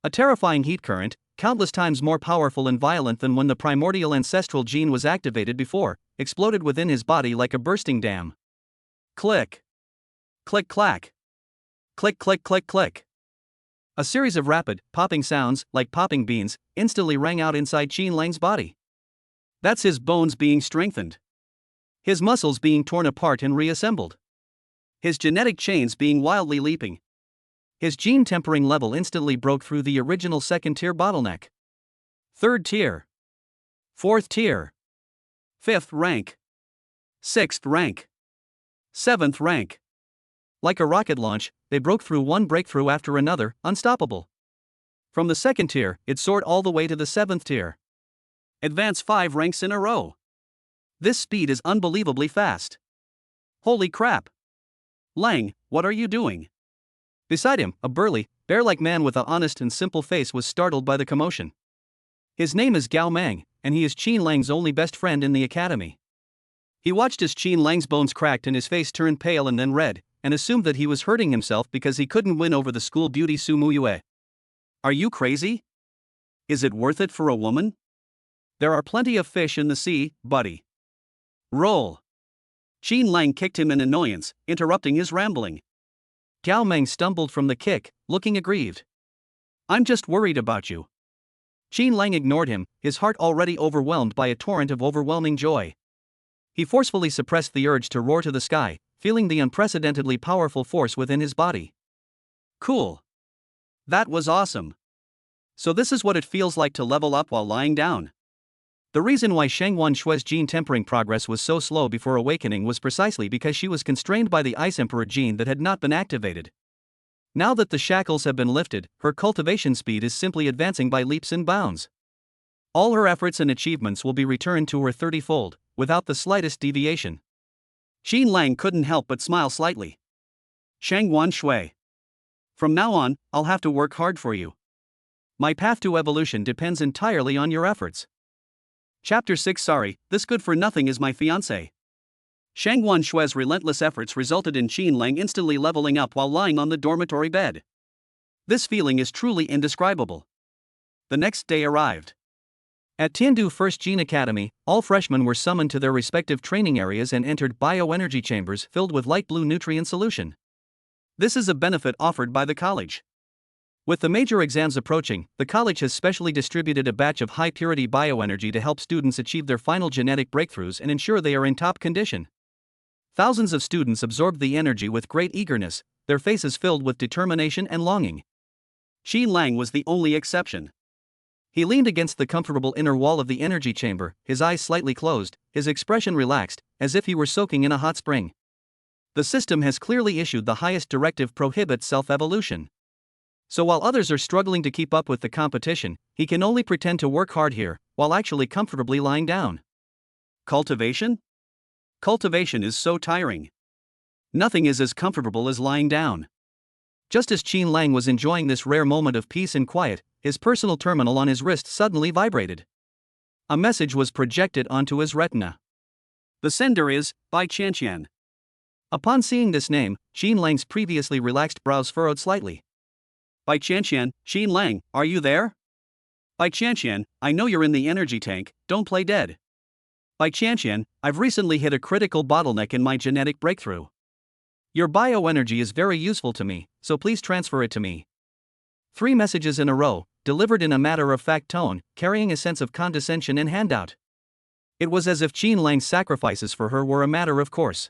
[SPEAKER 1] A terrifying heat current, countless times more powerful and violent than when the primordial ancestral gene was activated before, exploded within his body like a bursting dam. Click. Click clack. Click click click click. A series of rapid, popping sounds, like popping beans, instantly rang out inside Qin Lang's body. That's his bones being strengthened. His muscles being torn apart and reassembled. His genetic chains being wildly leaping. His gene tempering level instantly broke through the original second-tier bottleneck. Third tier. Fourth tier. Fifth rank. Sixth rank. Seventh rank. Like a rocket launch, they broke through one breakthrough after another, unstoppable. From the second tier, it soared all the way to the seventh tier. Advance 5 ranks in a row. This speed is unbelievably fast. Holy crap. Lang, what are you doing? Beside him, a burly, bear-like man with an honest and simple face was startled by the commotion. His name is Gao Mang, and he is Qin Lang's only best friend in the academy. He watched as Qin Lang's bones cracked and his face turned pale and then red, and assumed that he was hurting himself because he couldn't win over the school beauty Su Muyue. Are you crazy? Is it worth it for a woman? There are plenty of fish in the sea, buddy. Roll. Qin Lang kicked him in annoyance, interrupting his rambling. Gao Meng stumbled from the kick, looking aggrieved. I'm just worried about you. Qin Lang ignored him, his heart already overwhelmed by a torrent of overwhelming joy. He forcefully suppressed the urge to roar to the sky, feeling the unprecedentedly powerful force within his body. Cool. That was awesome. So this is what it feels like to level up while lying down. The reason why Shangwan Shue's gene tempering progress was so slow before awakening was precisely because she was constrained by the Ice Emperor gene that had not been activated. Now that the shackles have been lifted, her cultivation speed is simply advancing by leaps and bounds. All her efforts and achievements will be returned to her 30-fold, without the slightest deviation. Qin Lang couldn't help but smile slightly. Shangwan Shui. From now on, I'll have to work hard for you. My path to evolution depends entirely on your efforts. Chapter 6. Sorry, this good-for-nothing is my fiancée. Shangwan Shue's relentless efforts resulted in Qin Lang instantly leveling up while lying on the dormitory bed. This feeling is truly indescribable. The next day arrived. At Tiandu First Gene Academy, all freshmen were summoned to their respective training areas and entered bioenergy chambers filled with light blue nutrient solution. This is a benefit offered by the college. With the major exams approaching, the college has specially distributed a batch of high-purity bioenergy to help students achieve their final genetic breakthroughs and ensure they are in top condition. Thousands of students absorbed the energy with great eagerness, their faces filled with determination and longing. Qin Lang was the only exception. He leaned against the comfortable inner wall of the energy chamber, his eyes slightly closed, his expression relaxed, as if he were soaking in a hot spring. The system has clearly issued the highest directive: prohibit self-evolution. So while others are struggling to keep up with the competition, he can only pretend to work hard here, while actually comfortably lying down. Cultivation? Cultivation is so tiring. Nothing is as comfortable as lying down. Just as Qin Lang was enjoying this rare moment of peace and quiet, his personal terminal on his wrist suddenly vibrated. A message was projected onto his retina. The sender is Bai Qianqian. Upon seeing this name, Qin Lang's previously relaxed brows furrowed slightly. Bai Qianqian, Qin Lang, are you there? Bai Qianqian, I know you're in the energy tank, don't play dead. Bai Qianqian, I've recently hit a critical bottleneck in my genetic breakthrough. Your bioenergy is very useful to me, so please transfer it to me. 3 messages in a row, delivered in a matter-of-fact tone, carrying a sense of condescension and handout. It was as if Qin Lang's sacrifices for her were a matter of course.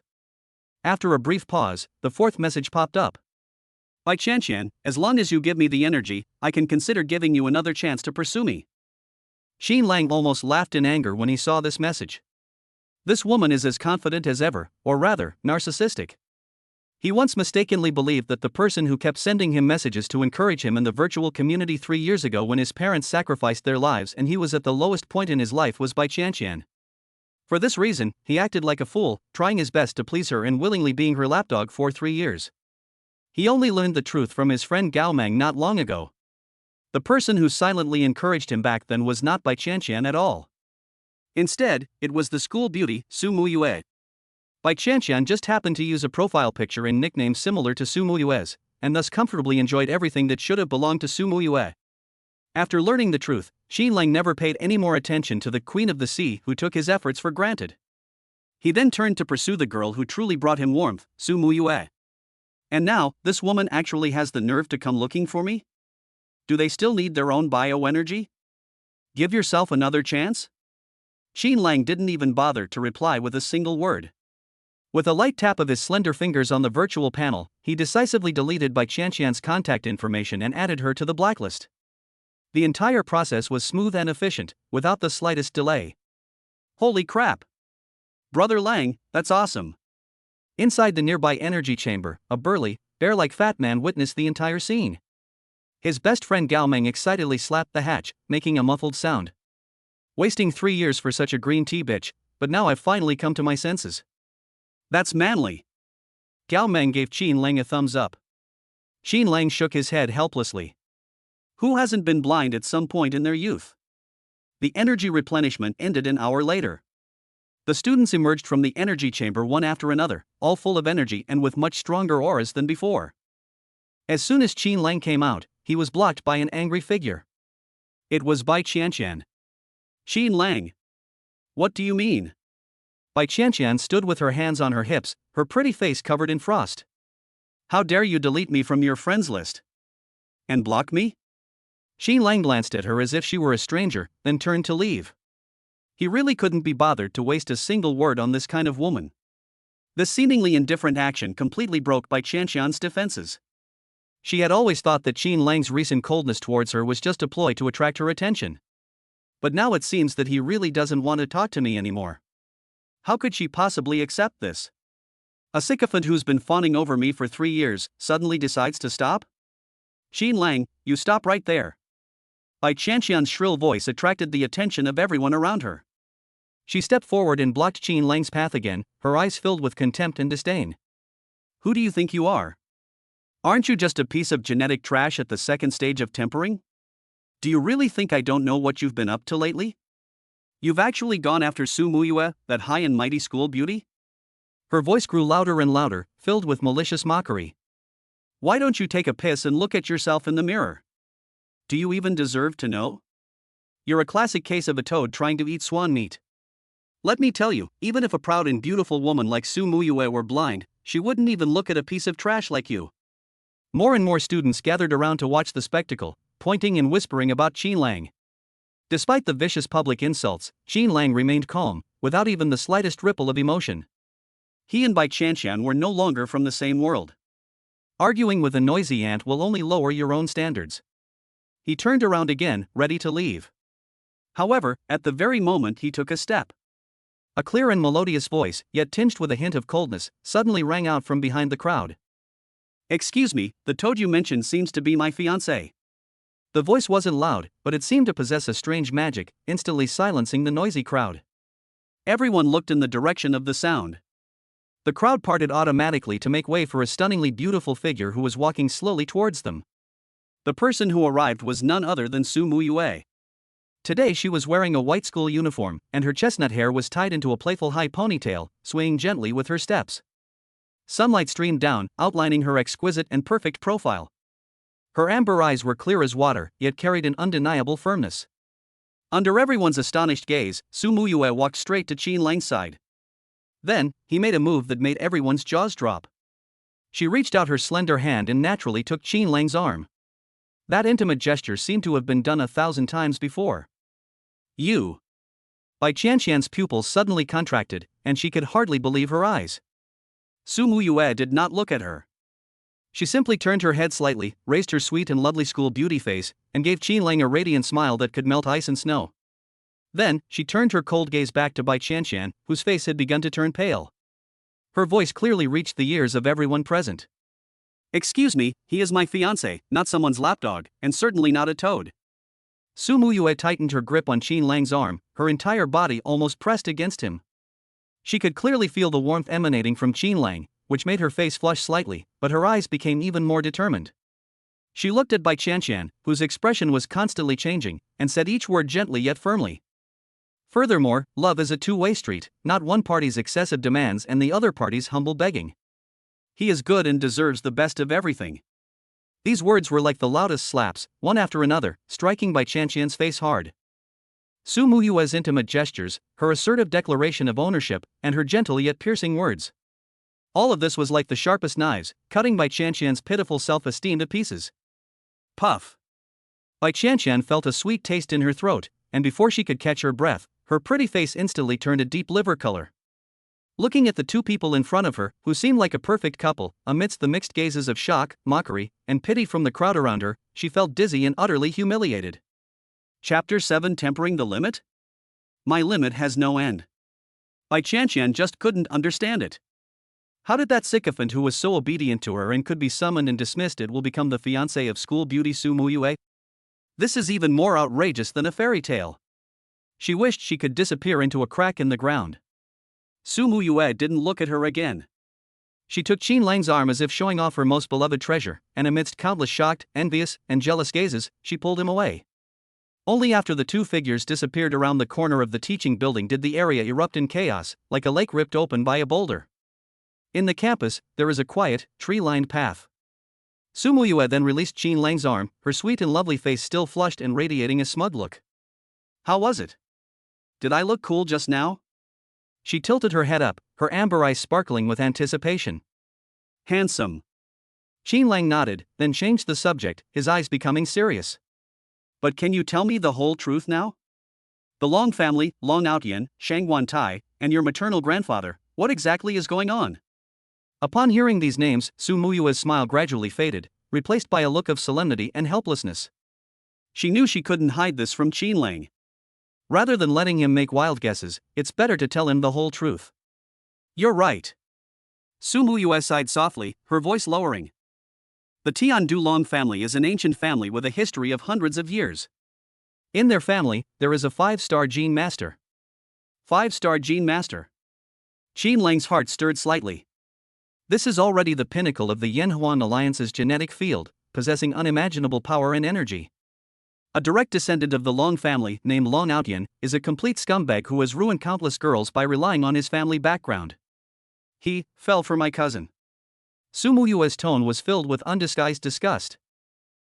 [SPEAKER 1] After a brief pause, the 4th message popped up. Bai Qianqian, as long as you give me the energy, I can consider giving you another chance to pursue me. Qin Lang almost laughed in anger when he saw this message. This woman is as confident as ever, or rather, narcissistic. He once mistakenly believed that the person who kept sending him messages to encourage him in the virtual community 3 years ago when his parents sacrificed their lives and he was at the lowest point in his life was Bai Qianqian. For this reason, he acted like a fool, trying his best to please her and willingly being her lapdog for 3 years. He only learned the truth from his friend Gao Mang not long ago. The person who silently encouraged him back then was not Bai Qianqian at all. Instead, it was the school beauty, Su Muyue. Bai Qianqian just happened to use a profile picture and nickname similar to Su Muyue's, and thus comfortably enjoyed everything that should have belonged to Su Muyue. After learning the truth, Qin Lang never paid any more attention to the Queen of the Sea who took his efforts for granted. He then turned to pursue the girl who truly brought him warmth, Su Muyue. And now, this woman actually has the nerve to come looking for me? Do they still need their own bioenergy? Give yourself another chance? Qin Lang didn't even bother to reply with a single word. With a light tap of his slender fingers on the virtual panel, he decisively deleted Bai Qianqian's contact information and added her to the blacklist. The entire process was smooth and efficient, without the slightest delay. Holy crap! Brother Lang, that's awesome! Inside the nearby energy chamber, a burly, bear-like fat man witnessed the entire scene. His best friend Gao Meng excitedly slapped the hatch, making a muffled sound. Wasting 3 years for such a green tea bitch, but now I've finally come to my senses. That's manly. Gao Meng gave Qin Lang a thumbs up. Qin Lang shook his head helplessly. Who hasn't been blind at some point in their youth? The energy replenishment ended an hour later. The students emerged from the energy chamber one after another, all full of energy and with much stronger auras than before. As soon as Qin Lang came out, he was blocked by an angry figure. It was Bai Qianqian. Qin Lang. What do you mean? Bai Qianqian stood with her hands on her hips, her pretty face covered in frost. How dare you delete me from your friends list? And block me? Qin Lang glanced at her as if she were a stranger, then turned to leave. He really couldn't be bothered to waste a single word on this kind of woman. The seemingly indifferent action completely broke Bai Qianqian's defenses. She had always thought that Qin Lang's recent coldness towards her was just a ploy to attract her attention. But now it seems that he really doesn't want to talk to me anymore. How could she possibly accept this? A sycophant who's been fawning over me for 3 years suddenly decides to stop? Qin Lang, you stop right there. Bai Qianqian's shrill voice attracted the attention of everyone around her. She stepped forward and blocked Qin Lang's path again, her eyes filled with contempt and disdain. Who do you think you are? Aren't you just a piece of genetic trash at the second stage of tempering? Do you really think I don't know what you've been up to lately? You've actually gone after Su Muyue, that high and mighty school beauty? Her voice grew louder and louder, filled with malicious mockery. Why don't you take a piss and look at yourself in the mirror? Do you even deserve to know? You're a classic case of a toad trying to eat swan meat. Let me tell you, even if a proud and beautiful woman like Su Muyue were blind, she wouldn't even look at a piece of trash like you. More and more students gathered around to watch the spectacle, pointing and whispering about Qin Lang. Despite the vicious public insults, Qin Lang remained calm, without even the slightest ripple of emotion. He and Bai Qianqian were no longer from the same world. Arguing with a noisy ant will only lower your own standards. He turned around again, ready to leave. However, at the very moment he took a step, a clear and melodious voice, yet tinged with a hint of coldness, suddenly rang out from behind the crowd. Excuse me, the toad you mentioned seems to be my fiancée. The voice wasn't loud, but it seemed to possess a strange magic, instantly silencing the noisy crowd. Everyone looked in the direction of the sound. The crowd parted automatically to make way for a stunningly beautiful figure who was walking slowly towards them. The person who arrived was none other than Su Muyue. Today she was wearing a white school uniform, and her chestnut hair was tied into a playful high ponytail, swaying gently with her steps. Sunlight streamed down, outlining her exquisite and perfect profile. Her amber eyes were clear as water, yet carried an undeniable firmness. Under everyone's astonished gaze, Su Muyue walked straight to Qin Lang's side. Then, he made a move that made everyone's jaws drop. She reached out her slender hand and naturally took Qin Lang's arm. That intimate gesture seemed to have been done 1,000 times before. You. Bai Qianqian's pupils suddenly contracted, and she could hardly believe her eyes. Su Muyue did not look at her. She simply turned her head slightly, raised her sweet and lovely school beauty face, and gave Qin Lang a radiant smile that could melt ice and snow. Then, she turned her cold gaze back to Bai Qianqian, whose face had begun to turn pale. Her voice clearly reached the ears of everyone present. Excuse me, he is my fiancé, not someone's lapdog, and certainly not a toad. Su Muyue tightened her grip on Qin Lang's arm, her entire body almost pressed against him. She could clearly feel the warmth emanating from Qin Lang, which made her face flush slightly, but her eyes became even more determined. She looked at Bai Qianqian, whose expression was constantly changing, and said each word gently yet firmly. Furthermore, love is a two-way street, not one party's excessive demands and the other party's humble begging. He is good and deserves the best of everything. These words were like the loudest slaps, one after another, striking Bai Qianqian's face hard. Su Muyue's intimate gestures, her assertive declaration of ownership, and her gentle yet piercing words. All of this was like the sharpest knives, cutting Bai Qianqian's pitiful self-esteem to pieces. Puff. Bai Qianqian felt a sweet taste in her throat, and before she could catch her breath, her pretty face instantly turned a deep liver color. Looking at the two people in front of her, who seemed like a perfect couple, amidst the mixed gazes of shock, mockery, and pity from the crowd around her, she felt dizzy and utterly humiliated. Chapter 7: Tempering the Limit? My limit has no end. Bai Qianqian just couldn't understand it. How did that sycophant who was so obedient to her and could be summoned and dismissed will become the fiancé of school beauty Su Muyue? This is even more outrageous than a fairy tale. She wished she could disappear into a crack in the ground. Su Muyue didn't look at her again. She took Qin Lang's arm as if showing off her most beloved treasure, and amidst countless shocked, envious, and jealous gazes, she pulled him away. Only after the two figures disappeared around the corner of the teaching building did the area erupt in chaos, like a lake ripped open by a boulder. In the campus, there is a quiet, tree-lined path. Su Muyue then released Qin Lang's arm, her sweet and lovely face still flushed and radiating a smug look. How was it? Did I look cool just now? She tilted her head up, her amber eyes sparkling with anticipation. Handsome. Qin Lang nodded, then changed the subject, his eyes becoming serious. But can you tell me the whole truth now? The Long family, Long Outyan, Shangguan Tai, and your maternal grandfather, what exactly is going on? Upon hearing these names, Su Muyue's smile gradually faded, replaced by a look of solemnity and helplessness. She knew she couldn't hide this from Qin Lang. Rather than letting him make wild guesses, it's better to tell him the whole truth. You're right. Su Muyue sighed softly, her voice lowering. The Tiandu Long family is an ancient family with a history of hundreds of years. In their family, there is a 5-star gene master. 5-star gene master. Qin Lang's heart stirred slightly. This is already the pinnacle of the Yanhuan Alliance's genetic field, possessing unimaginable power and energy. A direct descendant of the Long family, named Long Outyan, is a complete scumbag who has ruined countless girls by relying on his family background. He fell for my cousin. Su Muyue's tone was filled with undisguised disgust.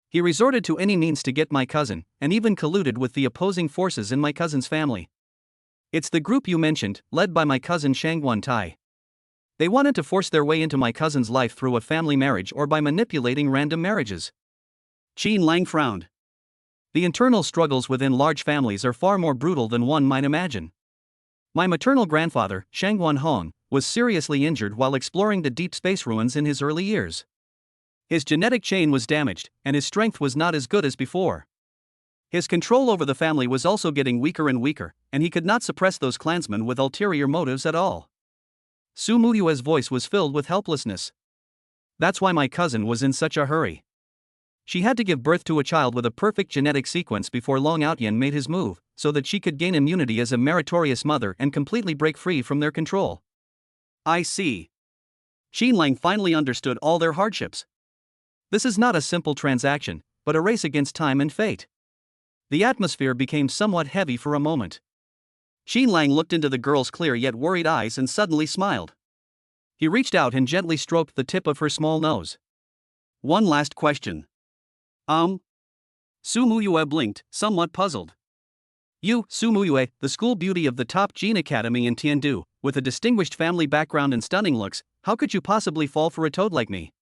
[SPEAKER 1] He resorted to any means to get my cousin, and even colluded with the opposing forces in my cousin's family. It's the group you mentioned, led by my cousin Shangguan Tai. They wanted to force their way into my cousin's life through a family marriage or by manipulating random marriages. Qin Lang frowned. The internal struggles within large families are far more brutal than one might imagine. My maternal grandfather, Shangguan Hong, was seriously injured while exploring the deep space ruins in his early years. His genetic chain was damaged, and his strength was not as good as before. His control over the family was also getting weaker and weaker, and he could not suppress those clansmen with ulterior motives at all. Su Muyue's voice was filled with helplessness. That's why my cousin was in such a hurry. She had to give birth to a child with a perfect genetic sequence before Long Outyan made his move, so that she could gain immunity as a meritorious mother and completely break free from their control. I see. Qin Lang finally understood all their hardships. This is not a simple transaction, but a race against time and fate. The atmosphere became somewhat heavy for a moment. Qin Lang looked into the girl's clear yet worried eyes and suddenly smiled. He reached out and gently stroked the tip of her small nose. One last question. Su Muyue blinked, somewhat puzzled. You, Su Muyue, the school beauty of the top gene academy in Tiandu, with a distinguished family background and stunning looks, how could you possibly fall for a toad like me?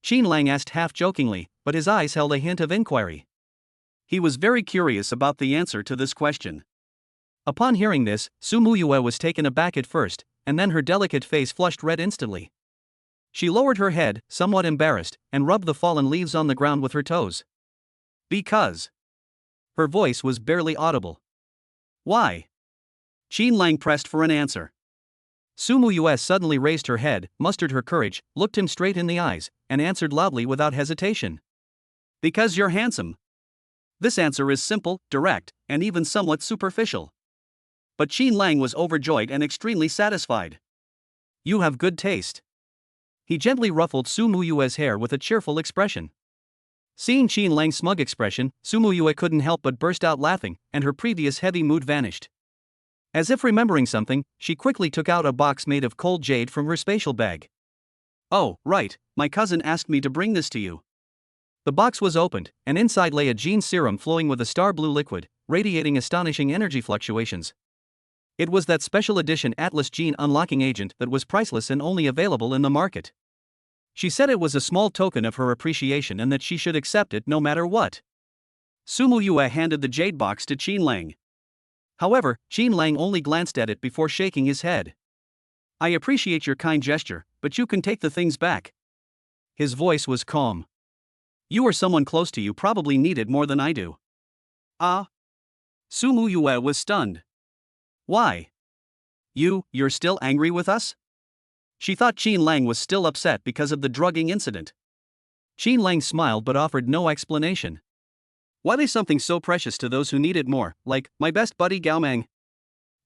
[SPEAKER 1] Qin Lang asked half-jokingly, but his eyes held a hint of inquiry. He was very curious about the answer to this question. Upon hearing this, Su Muyue was taken aback at first, and then her delicate face flushed red instantly. She lowered her head, somewhat embarrassed, and rubbed the fallen leaves on the ground with her toes. Because. Her voice was barely audible. Why? Qin Lang pressed for an answer. Su Muyue suddenly raised her head, mustered her courage, looked him straight in the eyes, and answered loudly without hesitation. Because you're handsome. This answer is simple, direct, and even somewhat superficial. But Qin Lang was overjoyed and extremely satisfied. You have good taste. He gently ruffled Su Muyue's hair with a cheerful expression. Seeing Qin Lang's smug expression, Su Muyue couldn't help but burst out laughing, and her previous heavy mood vanished. As if remembering something, she quickly took out a box made of cold jade from her spatial bag. Oh, right, my cousin asked me to bring this to you. The box was opened, and inside lay a gene serum flowing with a star blue liquid, radiating astonishing energy fluctuations. It was that special edition Atlas Gene unlocking agent that was priceless and only available in the market. She said it was a small token of her appreciation and that she should accept it no matter what. Su Muyue handed the jade box to Qin Lang. However, Qin Lang only glanced at it before shaking his head. I appreciate your kind gesture, but you can take the things back. His voice was calm. You or someone close to you probably need it more than I do. Ah? Su Muyue was stunned. Why? You're still angry with us? She thought Qin Lang was still upset because of the drugging incident. Qin Lang smiled but offered no explanation. What is something so precious to those who need it more, like my best buddy Gaomeng?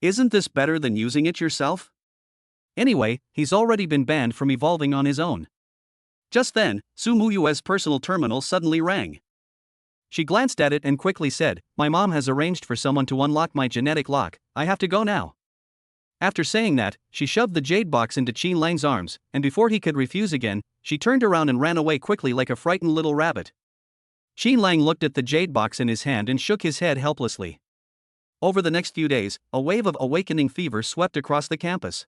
[SPEAKER 1] Isn't this better than using it yourself? Anyway, he's already been banned from evolving on his own. Just then, Su Muyue's personal terminal suddenly rang. She glanced at it and quickly said, My mom has arranged for someone to unlock my genetic lock, I have to go now. After saying that, she shoved the jade box into Qin Lang's arms, and before he could refuse again, she turned around and ran away quickly like a frightened little rabbit. Qin Lang looked at the jade box in his hand and shook his head helplessly. Over the next few days, a wave of awakening fever swept across the campus.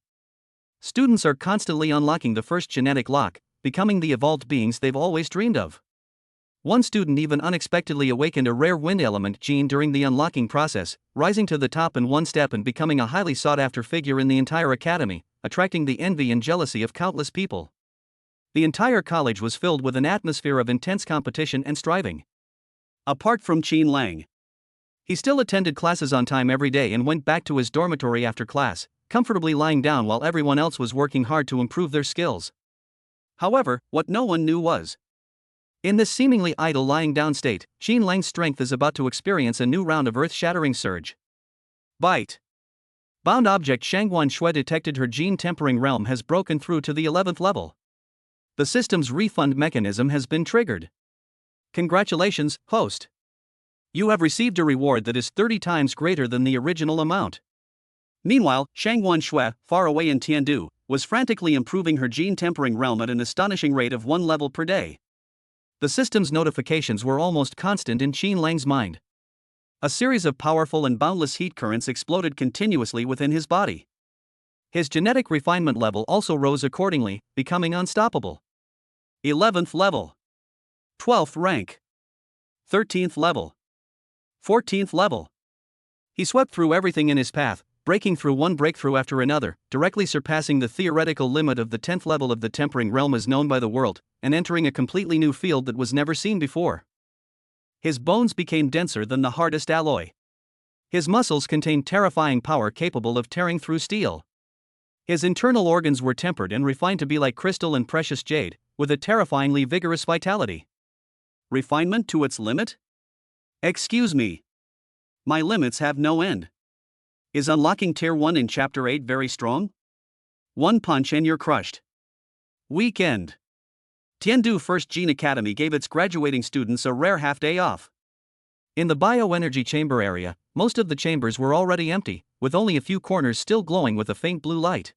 [SPEAKER 1] Students are constantly unlocking the first genetic lock, becoming the evolved beings they've always dreamed of. One student even unexpectedly awakened a rare wind element gene during the unlocking process, rising to the top in one step and becoming a highly sought-after figure in the entire academy, attracting the envy and jealousy of countless people. The entire college was filled with an atmosphere of intense competition and striving. Apart from Qin Lang, he still attended classes on time every day and went back to his dormitory after class, comfortably lying down while everyone else was working hard to improve their skills. However, what no one knew was, in this seemingly idle lying down state, Qin Lang's strength is about to experience a new round of earth-shattering surge. Bite. Bound object Shangguan Shui detected her gene-tempering realm has broken through to the 11th level. The system's refund mechanism has been triggered. Congratulations, host. You have received a reward that is 30 times greater than the original amount. Meanwhile, Shangguan Shui, far away in Tiandu, was frantically improving her gene-tempering realm at an astonishing rate of 1 level per day. The system's notifications were almost constant in Qin Lang's mind. A series of powerful and boundless heat currents exploded continuously within his body. His genetic refinement level also rose accordingly, becoming unstoppable. 11th level. 12th rank. 13th level. 14th level. He swept through everything in his path, breaking through one breakthrough after another, directly surpassing the theoretical limit of the 10th level of the tempering realm as known by the world, and entering a completely new field that was never seen before. His bones became denser than the hardest alloy. His muscles contained terrifying power capable of tearing through steel. His internal organs were tempered and refined to be like crystal and precious jade, with a terrifyingly vigorous vitality. Refinement to its limit? Excuse me. My limits have no end. Is unlocking Tier 1 in Chapter 8 very strong? One punch and you're crushed. Weekend. Tiandu First Gene Academy gave its graduating students a rare half-day off. In the bioenergy chamber area, most of the chambers were already empty, with only a few corners still glowing with a faint blue light.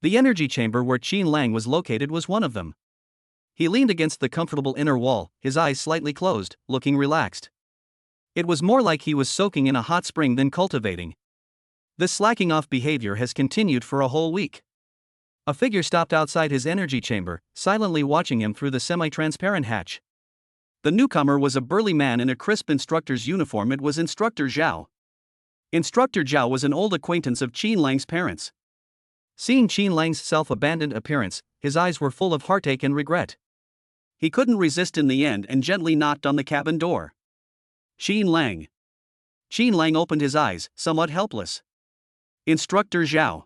[SPEAKER 1] The energy chamber where Qin Lang was located was one of them. He leaned against the comfortable inner wall, his eyes slightly closed, looking relaxed. It was more like he was soaking in a hot spring than cultivating. This slacking off behavior has continued for a whole week. A figure stopped outside his energy chamber, silently watching him through the semi-transparent hatch. The newcomer was a burly man in a crisp instructor's uniform. It was Instructor Zhao. Instructor Zhao was an old acquaintance of Qin Lang's parents. Seeing Qin Lang's self-abandoned appearance, his eyes were full of heartache and regret. He couldn't resist in the end and gently knocked on the cabin door. Qin Lang. Qin Lang opened his eyes, somewhat helpless. Instructor Zhao.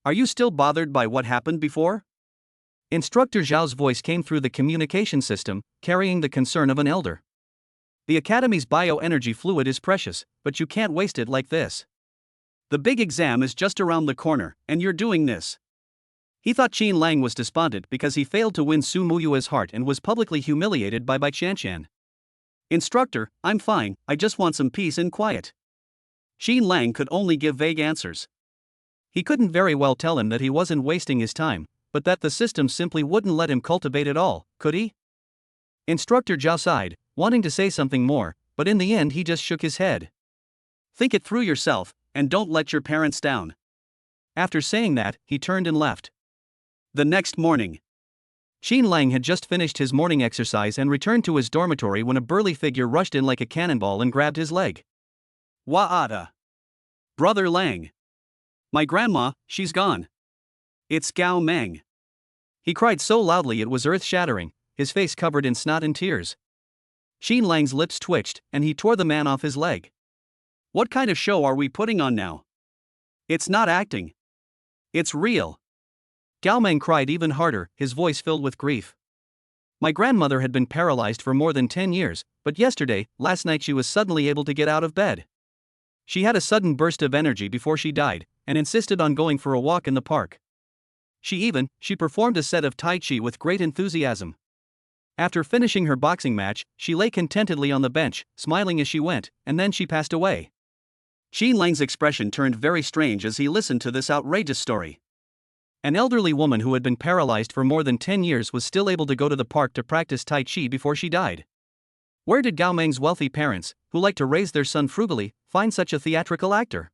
[SPEAKER 1] Are you still bothered by what happened before? Instructor Zhao's voice came through the communication system, carrying the concern of an elder. The Academy's bioenergy fluid is precious, but you can't waste it like this. The big exam is just around the corner, and you're doing this. He thought Qin Lang was despondent because he failed to win Su Muyue's heart and was publicly humiliated by Bai Qianqian. Instructor, I'm fine, I just want some peace and quiet. Qin Lang could only give vague answers. He couldn't very well tell him that he wasn't wasting his time, but that the system simply wouldn't let him cultivate at all, could he? Instructor Zhao sighed, wanting to say something more, but in the end he just shook his head. Think it through yourself, and don't let your parents down." After saying that, he turned and left. The next morning, Xin Lang had just finished his morning exercise and returned to his dormitory when a burly figure rushed in like a cannonball and grabbed his leg. "Wa'ata! Brother Lang! My grandma, she's gone. It's Gao Meng." He cried so loudly it was earth-shattering, his face covered in snot and tears. Xin Lang's lips twitched, and he tore the man off his leg. "What kind of show are we putting on now? It's not acting. It's real." Gao Meng cried even harder, his voice filled with grief. "My grandmother had been paralyzed for more than 10 years, but last night she was suddenly able to get out of bed. She had a sudden burst of energy before she died, and insisted on going for a walk in the park. She performed a set of Tai Chi with great enthusiasm. After finishing her boxing match, she lay contentedly on the bench, smiling as she went, and then she passed away." Xin Lang's expression turned very strange as he listened to this outrageous story. An elderly woman who had been paralyzed for more than 10 years was still able to go to the park to practice Tai Chi before she died. Where did Gao Meng's wealthy parents, who liked to raise their son frugally, find such a theatrical actor?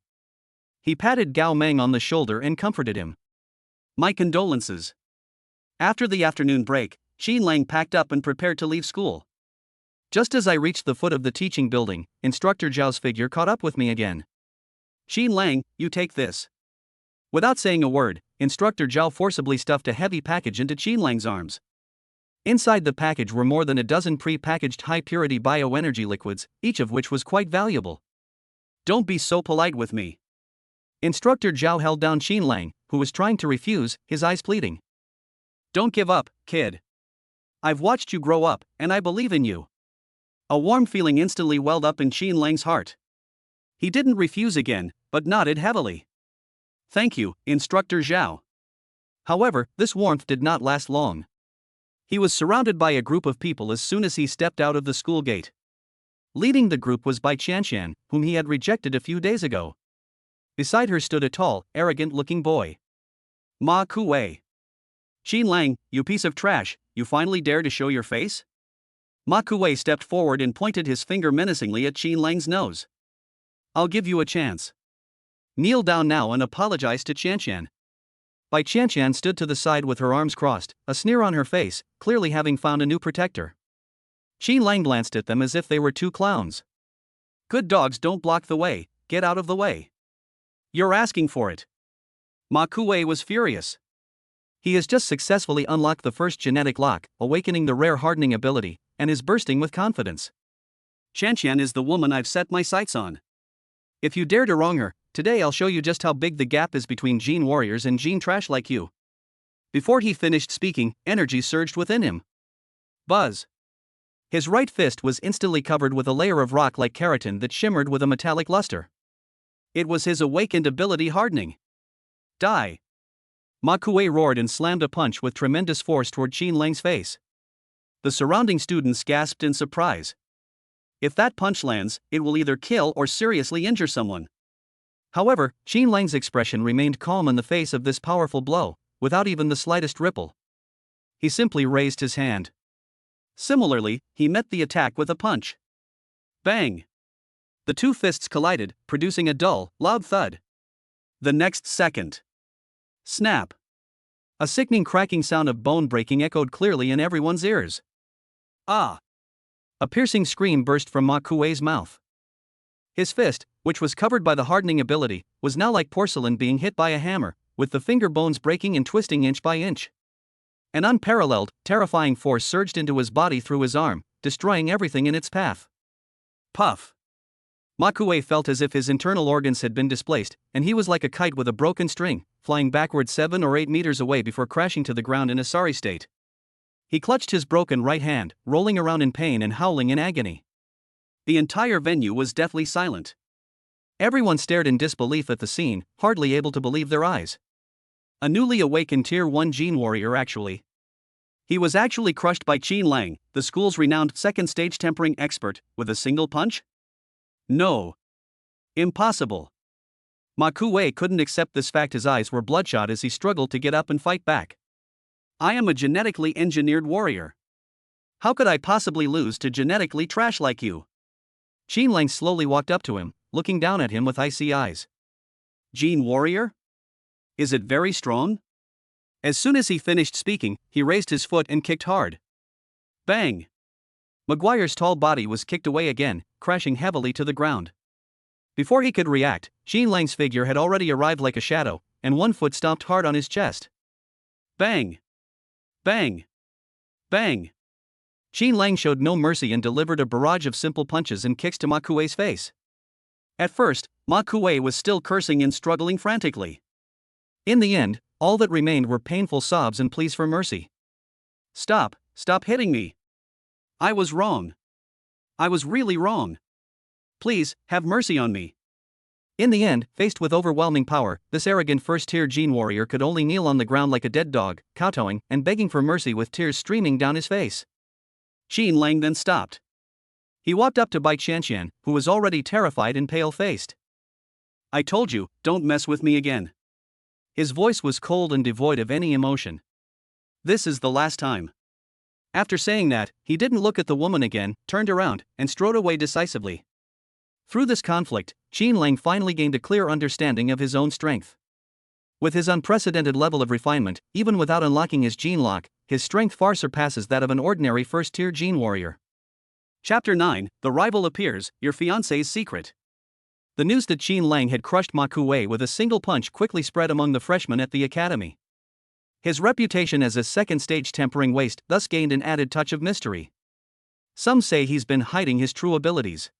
[SPEAKER 1] He patted Gao Meng on the shoulder and comforted him. "My condolences." After the afternoon break, Xin Lang packed up and prepared to leave school. Just as I reached the foot of the teaching building, Instructor Zhao's figure caught up with me again. "Xin Lang, you take this." Without saying a word, Instructor Zhao forcibly stuffed a heavy package into Xin Lang's arms. Inside the package were more than a dozen pre-packaged high-purity bioenergy liquids, each of which was quite valuable. "Don't be so polite with me." Instructor Zhao held down Xin Lang, who was trying to refuse, his eyes pleading. "Don't give up, kid. I've watched you grow up, and I believe in you." A warm feeling instantly welled up in Xin Lang's heart. He didn't refuse again, but nodded heavily. "Thank you, Instructor Zhao." However, this warmth did not last long. He was surrounded by a group of people as soon as he stepped out of the school gate. Leading the group was Bai Qianqian, whom he had rejected a few days ago. Beside her stood a tall, arrogant-looking boy. "Ma Kuwei. Xin Lang, you piece of trash, you finally dare to show your face?" Ma Kuwei stepped forward and pointed his finger menacingly at Xin Lang's nose. "I'll give you a chance. Kneel down now and apologize to Qianqian." Bai Qianqian stood to the side with her arms crossed, a sneer on her face, clearly having found a new protector. Xin Lang glanced at them as if they were two clowns. "Good dogs don't block the way, get out of the way. You're asking for it." Ma Kuwei was furious. He has just successfully unlocked the first genetic lock, awakening the rare hardening ability, and is bursting with confidence. "Qianqian is the woman I've set my sights on. If you dare to wrong her, today I'll show you just how big the gap is between gene warriors and gene trash like you." Before he finished speaking, energy surged within him. Buzz. His right fist was instantly covered with a layer of rock like keratin that shimmered with a metallic luster. It was his awakened ability hardening. "Die!" Ma Kuei roared and slammed a punch with tremendous force toward Xin Lang's face. The surrounding students gasped in surprise. If that punch lands, it will either kill or seriously injure someone. However, Xin Lang's expression remained calm in the face of this powerful blow, without even the slightest ripple. He simply raised his hand. Similarly, he met the attack with a punch. Bang! The two fists collided, producing a dull, loud thud. The next second. Snap! A sickening cracking sound of bone breaking echoed clearly in everyone's ears. Ah! A piercing scream burst from Ma Kuei's mouth. His fist, which was covered by the hardening ability, was now like porcelain being hit by a hammer, with the finger bones breaking and twisting inch by inch. An unparalleled, terrifying force surged into his body through his arm, destroying everything in its path. Puff! Ma Kuei felt as if his internal organs had been displaced, and he was like a kite with a broken string, flying backward 7 or 8 meters away before crashing to the ground in a sorry state. He clutched his broken right hand, rolling around in pain and howling in agony. The entire venue was deathly silent. Everyone stared in disbelief at the scene, hardly able to believe their eyes. A newly awakened Tier 1 gene warrior actually. He was actually crushed by Xin Lang, the school's renowned second-stage tempering expert, with a single punch? No. Impossible. Ma Kuei couldn't accept this fact. His eyes were bloodshot as he struggled to get up and fight back. I am a genetically engineered warrior. How could I possibly lose to genetically trash like you? Xin Lang slowly walked up to him, looking down at him with icy eyes. Gene warrior? Is it very strong? As soon as he finished speaking, he raised his foot and kicked hard. Bang! Maguire's tall body was kicked away again, crashing heavily to the ground. Before he could react, Gene Lang's figure had already arrived like a shadow, and one foot stomped hard on his chest. Bang! Bang! Bang! Gene Lang showed no mercy and delivered a barrage of simple punches and kicks to Ma Kuei's face. At first, Ma Kuei was still cursing and struggling frantically. In the end, all that remained were painful sobs and pleas for mercy. Stop hitting me. I was wrong. I was really wrong. Please, have mercy on me. In the end, faced with overwhelming power, this arrogant first-tier Gene warrior could only kneel on the ground like a dead dog, kowtowing and begging for mercy with tears streaming down his face. Gene Lang then stopped. He walked up to Bai Qianqian, who was already terrified and pale-faced. I told you, don't mess with me again. His voice was cold and devoid of any emotion. This is the last time. After saying that, he didn't look at the woman again, turned around, and strode away decisively. Through this conflict, Gene Lang finally gained a clear understanding of his own strength. With his unprecedented level of refinement, even without unlocking his gene lock, his strength far surpasses that of an ordinary first-tier gene warrior. Chapter 9, The Rival Appears, Your Fiancée's Secret. The news that Gene Lang had crushed Ma Kuei with a single punch quickly spread among the freshmen at the academy. His reputation as a second-stage tempering waste thus gained an added touch of mystery. Some say he's been hiding his true abilities.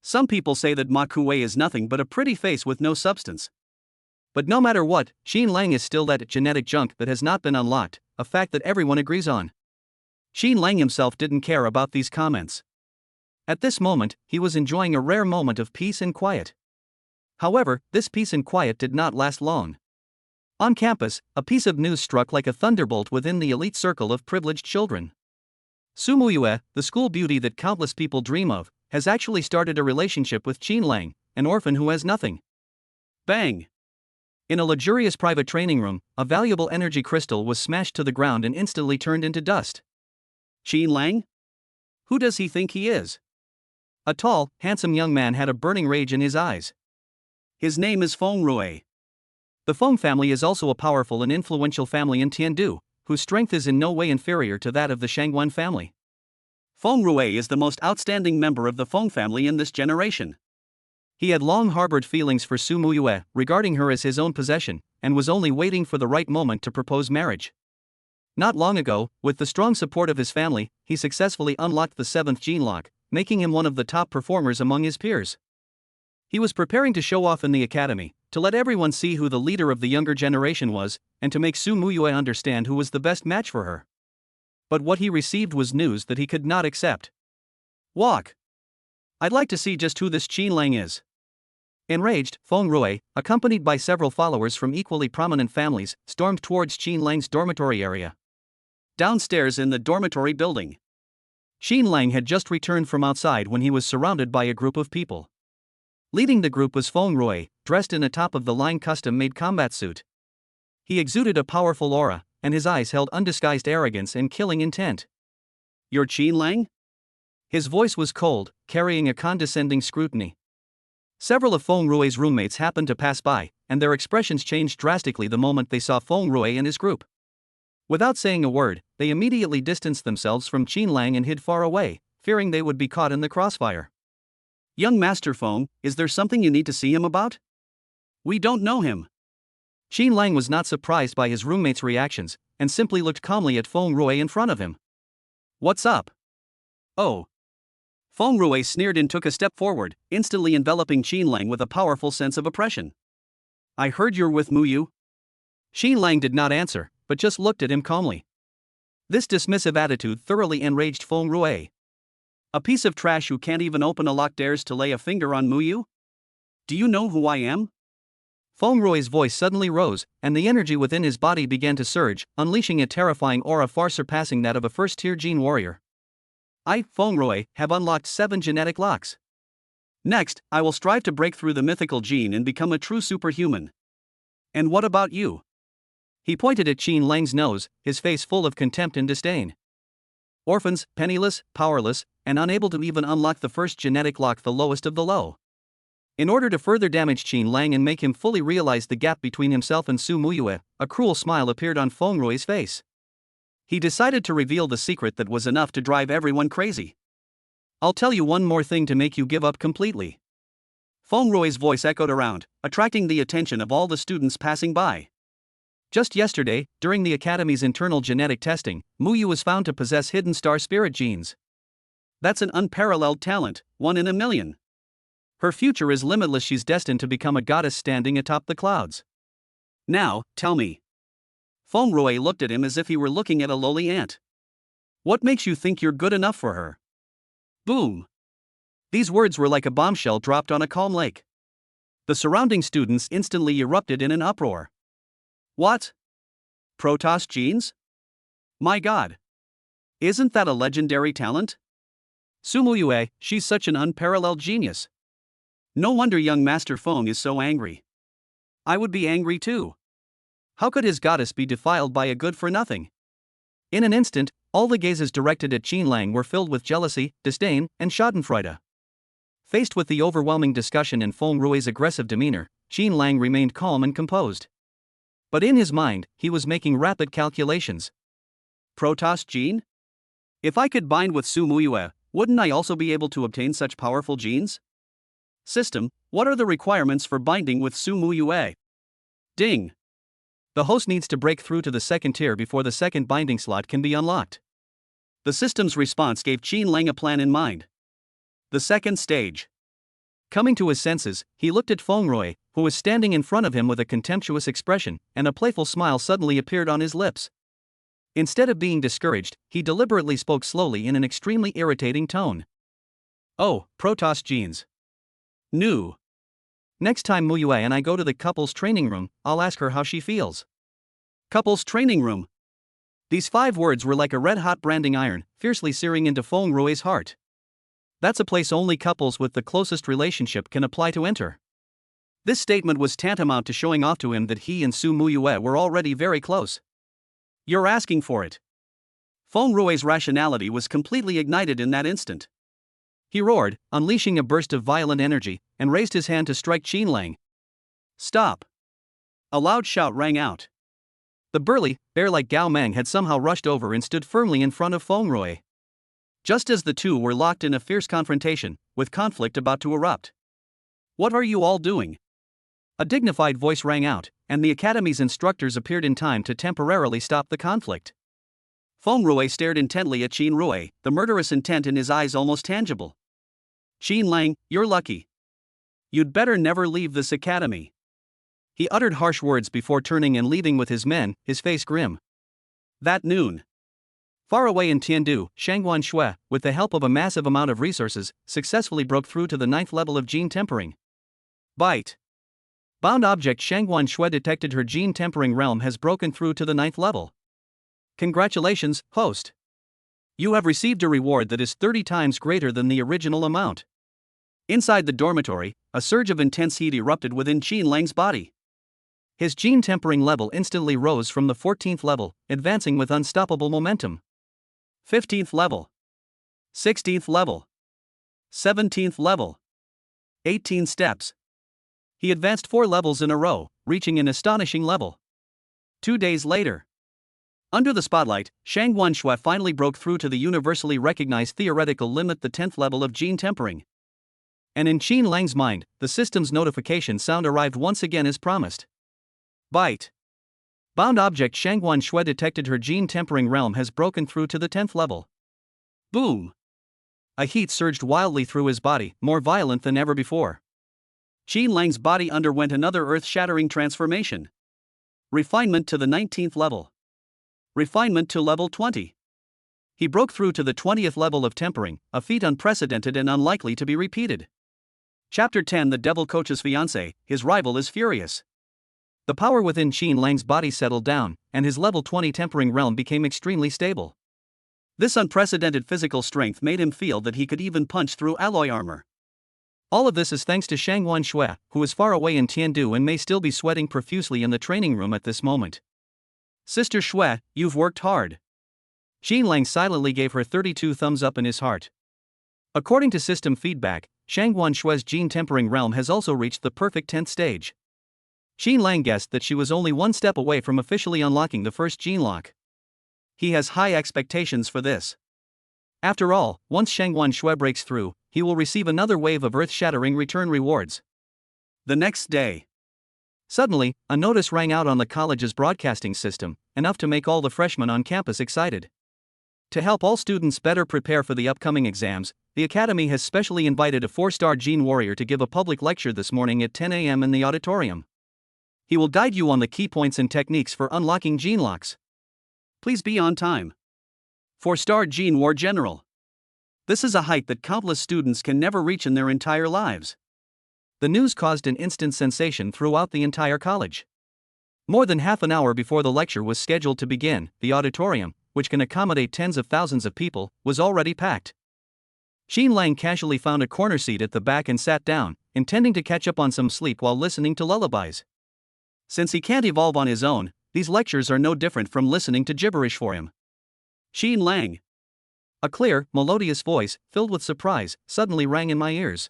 [SPEAKER 1] Some people say that Ma Kuei is nothing but a pretty face with no substance. But no matter what, Gene Lang is still that genetic junk that has not been unlocked, a fact that everyone agrees on. Gene Lang himself didn't care about these comments. At this moment, he was enjoying a rare moment of peace and quiet. However, this peace and quiet did not last long. On campus, a piece of news struck like a thunderbolt within the elite circle of privileged children. Muyue, the school beauty that countless people dream of, has actually started a relationship with Gene Lang, an orphan who has nothing. Bang! In a luxurious private training room, a valuable energy crystal was smashed to the ground and instantly turned into dust. Gene Lang? Who does he think he is? A tall, handsome young man had a burning rage in his eyes. His name is Feng Rue. The Feng family is also a powerful and influential family in Tiandu, whose strength is in no way inferior to that of the Shangguan family. Feng Rue is the most outstanding member of the Feng family in this generation. He had long harbored feelings for Muyue, regarding her as his own possession, and was only waiting for the right moment to propose marriage. Not long ago, with the strong support of his family, he successfully unlocked the 7th gene lock, making him one of the top performers among his peers. He was preparing to show off in the academy, to let everyone see who the leader of the younger generation was, and to make Muyue understand who was the best match for her. But what he received was news that he could not accept. Walk! I'd like to see just who this Gene Lang is. Enraged, Feng Rue, accompanied by several followers from equally prominent families, stormed towards Gene Lang's dormitory area. Downstairs in the dormitory building, Gene Lang had just returned from outside when he was surrounded by a group of people. Leading the group was Feng Rue, dressed in a top-of-the-line custom-made combat suit. He exuded a powerful aura, and his eyes held undisguised arrogance and killing intent. You're Gene Lang? His voice was cold, carrying a condescending scrutiny. Several of Feng Rue's roommates happened to pass by, and their expressions changed drastically the moment they saw Feng Rue and his group. Without saying a word, they immediately distanced themselves from Gene Lang and hid far away, fearing they would be caught in the crossfire. Young Master Feng, is there something you need to see him about? We don't know him. Gene Lang was not surprised by his roommates' reactions, and simply looked calmly at Feng Rue in front of him. What's up? Oh. Feng Rue sneered and took a step forward, instantly enveloping Gene Lang with a powerful sense of oppression. I heard you're with Muyue? Gene Lang did not answer, but just looked at him calmly. This dismissive attitude thoroughly enraged Feng Rue. A piece of trash who can't even open a lock dares to lay a finger on Muyue? Do you know who I am? Feng Rue's voice suddenly rose, and the energy within his body began to surge, unleashing a terrifying aura far surpassing that of a first-tier gene warrior. I, Feng Rue, have unlocked 7 genetic locks. Next, I will strive to break through the mythical gene and become a true superhuman. And what about you? He pointed at Gene Lang's nose, his face full of contempt and disdain. Orphans, penniless, powerless, and unable to even unlock the first genetic lock, the lowest of the low. In order to further damage Qin Lang and make him fully realize the gap between himself and Su Muyue, a cruel smile appeared on Feng Rui's face. He decided to reveal the secret that was enough to drive everyone crazy. I'll tell you one more thing to make you give up completely. Feng Rui's voice echoed around, attracting the attention of all the students passing by. Just yesterday, during the Academy's internal genetic testing, Muyue was found to possess hidden star spirit genes. That's an unparalleled talent, 1 in a million. Her future is limitless. She's destined to become a goddess standing atop the clouds. Now, tell me. Feng Rui looked at him as if he were looking at a lowly ant. What makes you think you're good enough for her? Boom. These words were like a bombshell dropped on a calm lake. The surrounding students instantly erupted in an uproar. What? Protoss genes? My god. Isn't that a legendary talent? Su Muyue, she's such an unparalleled genius. No wonder young Master Feng is so angry. I would be angry too. How could his goddess be defiled by a good-for-nothing? In an instant, all the gazes directed at Qin Lang were filled with jealousy, disdain, and schadenfreude. Faced with the overwhelming discussion and Feng Rui's aggressive demeanor, Qin Lang remained calm and composed. But in his mind, he was making rapid calculations. Protoss gene? If I could bind with Su Muyue, wouldn't I also be able to obtain such powerful genes? System, what are the requirements for binding with Su Muyue? Ding! The host needs to break through to the second tier before the second binding slot can be unlocked. The system's response gave Qin Lang a plan in mind. The second stage. Coming to his senses, he looked at Feng Rui, who was standing in front of him with a contemptuous expression, and a playful smile suddenly appeared on his lips. Instead of being discouraged, he deliberately spoke slowly in an extremely irritating tone. Oh, Protoss genes. New. Next time Muyue and I go to the couple's training room, I'll ask her how she feels. Couple's training room. These 5 words were like a red-hot branding iron, fiercely searing into Feng Rui's heart. That's a place only couples with the closest relationship can apply to enter. This statement was tantamount to showing off to him that he and Su Muyue were already very close. You're asking for it. Feng Rui's rationality was completely ignited in that instant. He roared, unleashing a burst of violent energy, and raised his hand to strike Qin Lang. Stop! A loud shout rang out. The burly, bear-like Gao Meng had somehow rushed over and stood firmly in front of Feng Rui. Just as the two were locked in a fierce confrontation, with conflict about to erupt. What are you all doing? A dignified voice rang out, and the Academy's instructors appeared in time to temporarily stop the conflict. Feng Rui stared intently at Qin Rui, the murderous intent in his eyes almost tangible. Qin Lang, you're lucky. You'd better never leave this academy. He uttered harsh words before turning and leaving with his men, his face grim. That noon. Far away in Tiandu, Shangguan Shui, with the help of a massive amount of resources, successfully broke through to the 9th level of gene tempering. Bite. Bound object Shangguan Shui detected her gene tempering realm has broken through to the 9th level. Congratulations, host. You have received a reward that is 30 times greater than the original amount. Inside the dormitory, a surge of intense heat erupted within Qin Lang's body. His gene tempering level instantly rose from the 14th level, advancing with unstoppable momentum. 15th level. 16th level. 17th level. 18 steps. He advanced 4 levels in a row, reaching an astonishing level. 2 days later. Under the spotlight, Shangguan Shui finally broke through to the universally recognized theoretical limit, the 10th level of gene tempering. And in Qin Lang's mind, the system's notification sound arrived once again as promised. Bite. Bound object Shangguan Shui detected her gene tempering realm has broken through to the 10th level. Boom. A heat surged wildly through his body, more violent than ever before. Qin Lang's body underwent another earth-shattering transformation. Refinement to the 19th level. Refinement to level 20. He broke through to the 20th level of tempering, a feat unprecedented and unlikely to be repeated. Chapter 10. The Devil Coach's fiancée, his rival is furious. The power within Qin Lang's body settled down, and his level 20 tempering realm became extremely stable. This unprecedented physical strength made him feel that he could even punch through alloy armor. All of this is thanks to Shangguan Shui, who is far away in Tiandu and may still be sweating profusely in the training room at this moment. Sister Shui, you've worked hard. Qin Lang silently gave her 32 thumbs up in his heart. According to system feedback, Shangguan Shue's gene-tempering realm has also reached the perfect 10th stage. Qin Lang guessed that she was only one step away from officially unlocking the first gene lock. He has high expectations for this. After all, once Shangguan Shue breaks through, he will receive another wave of earth-shattering return rewards. The next day. Suddenly, a notice rang out on the college's broadcasting system, enough to make all the freshmen on campus excited. To help all students better prepare for the upcoming exams, the Academy has specially invited a 4-star gene warrior to give a public lecture this morning at 10 a.m. in the auditorium. He will guide you on the key points and techniques for unlocking gene locks. Please be on time. 4-star Gene War General. This is a height that countless students can never reach in their entire lives. The news caused an instant sensation throughout the entire college. More than half an hour before the lecture was scheduled to begin, the auditorium, which can accommodate tens of thousands of people, was already packed. Qin Lang casually found a corner seat at the back and sat down, intending to catch up on some sleep while listening to lullabies. Since he can't evolve on his own, these lectures are no different from listening to gibberish for him. Qin Lang. A clear, melodious voice, filled with surprise, suddenly rang in my ears.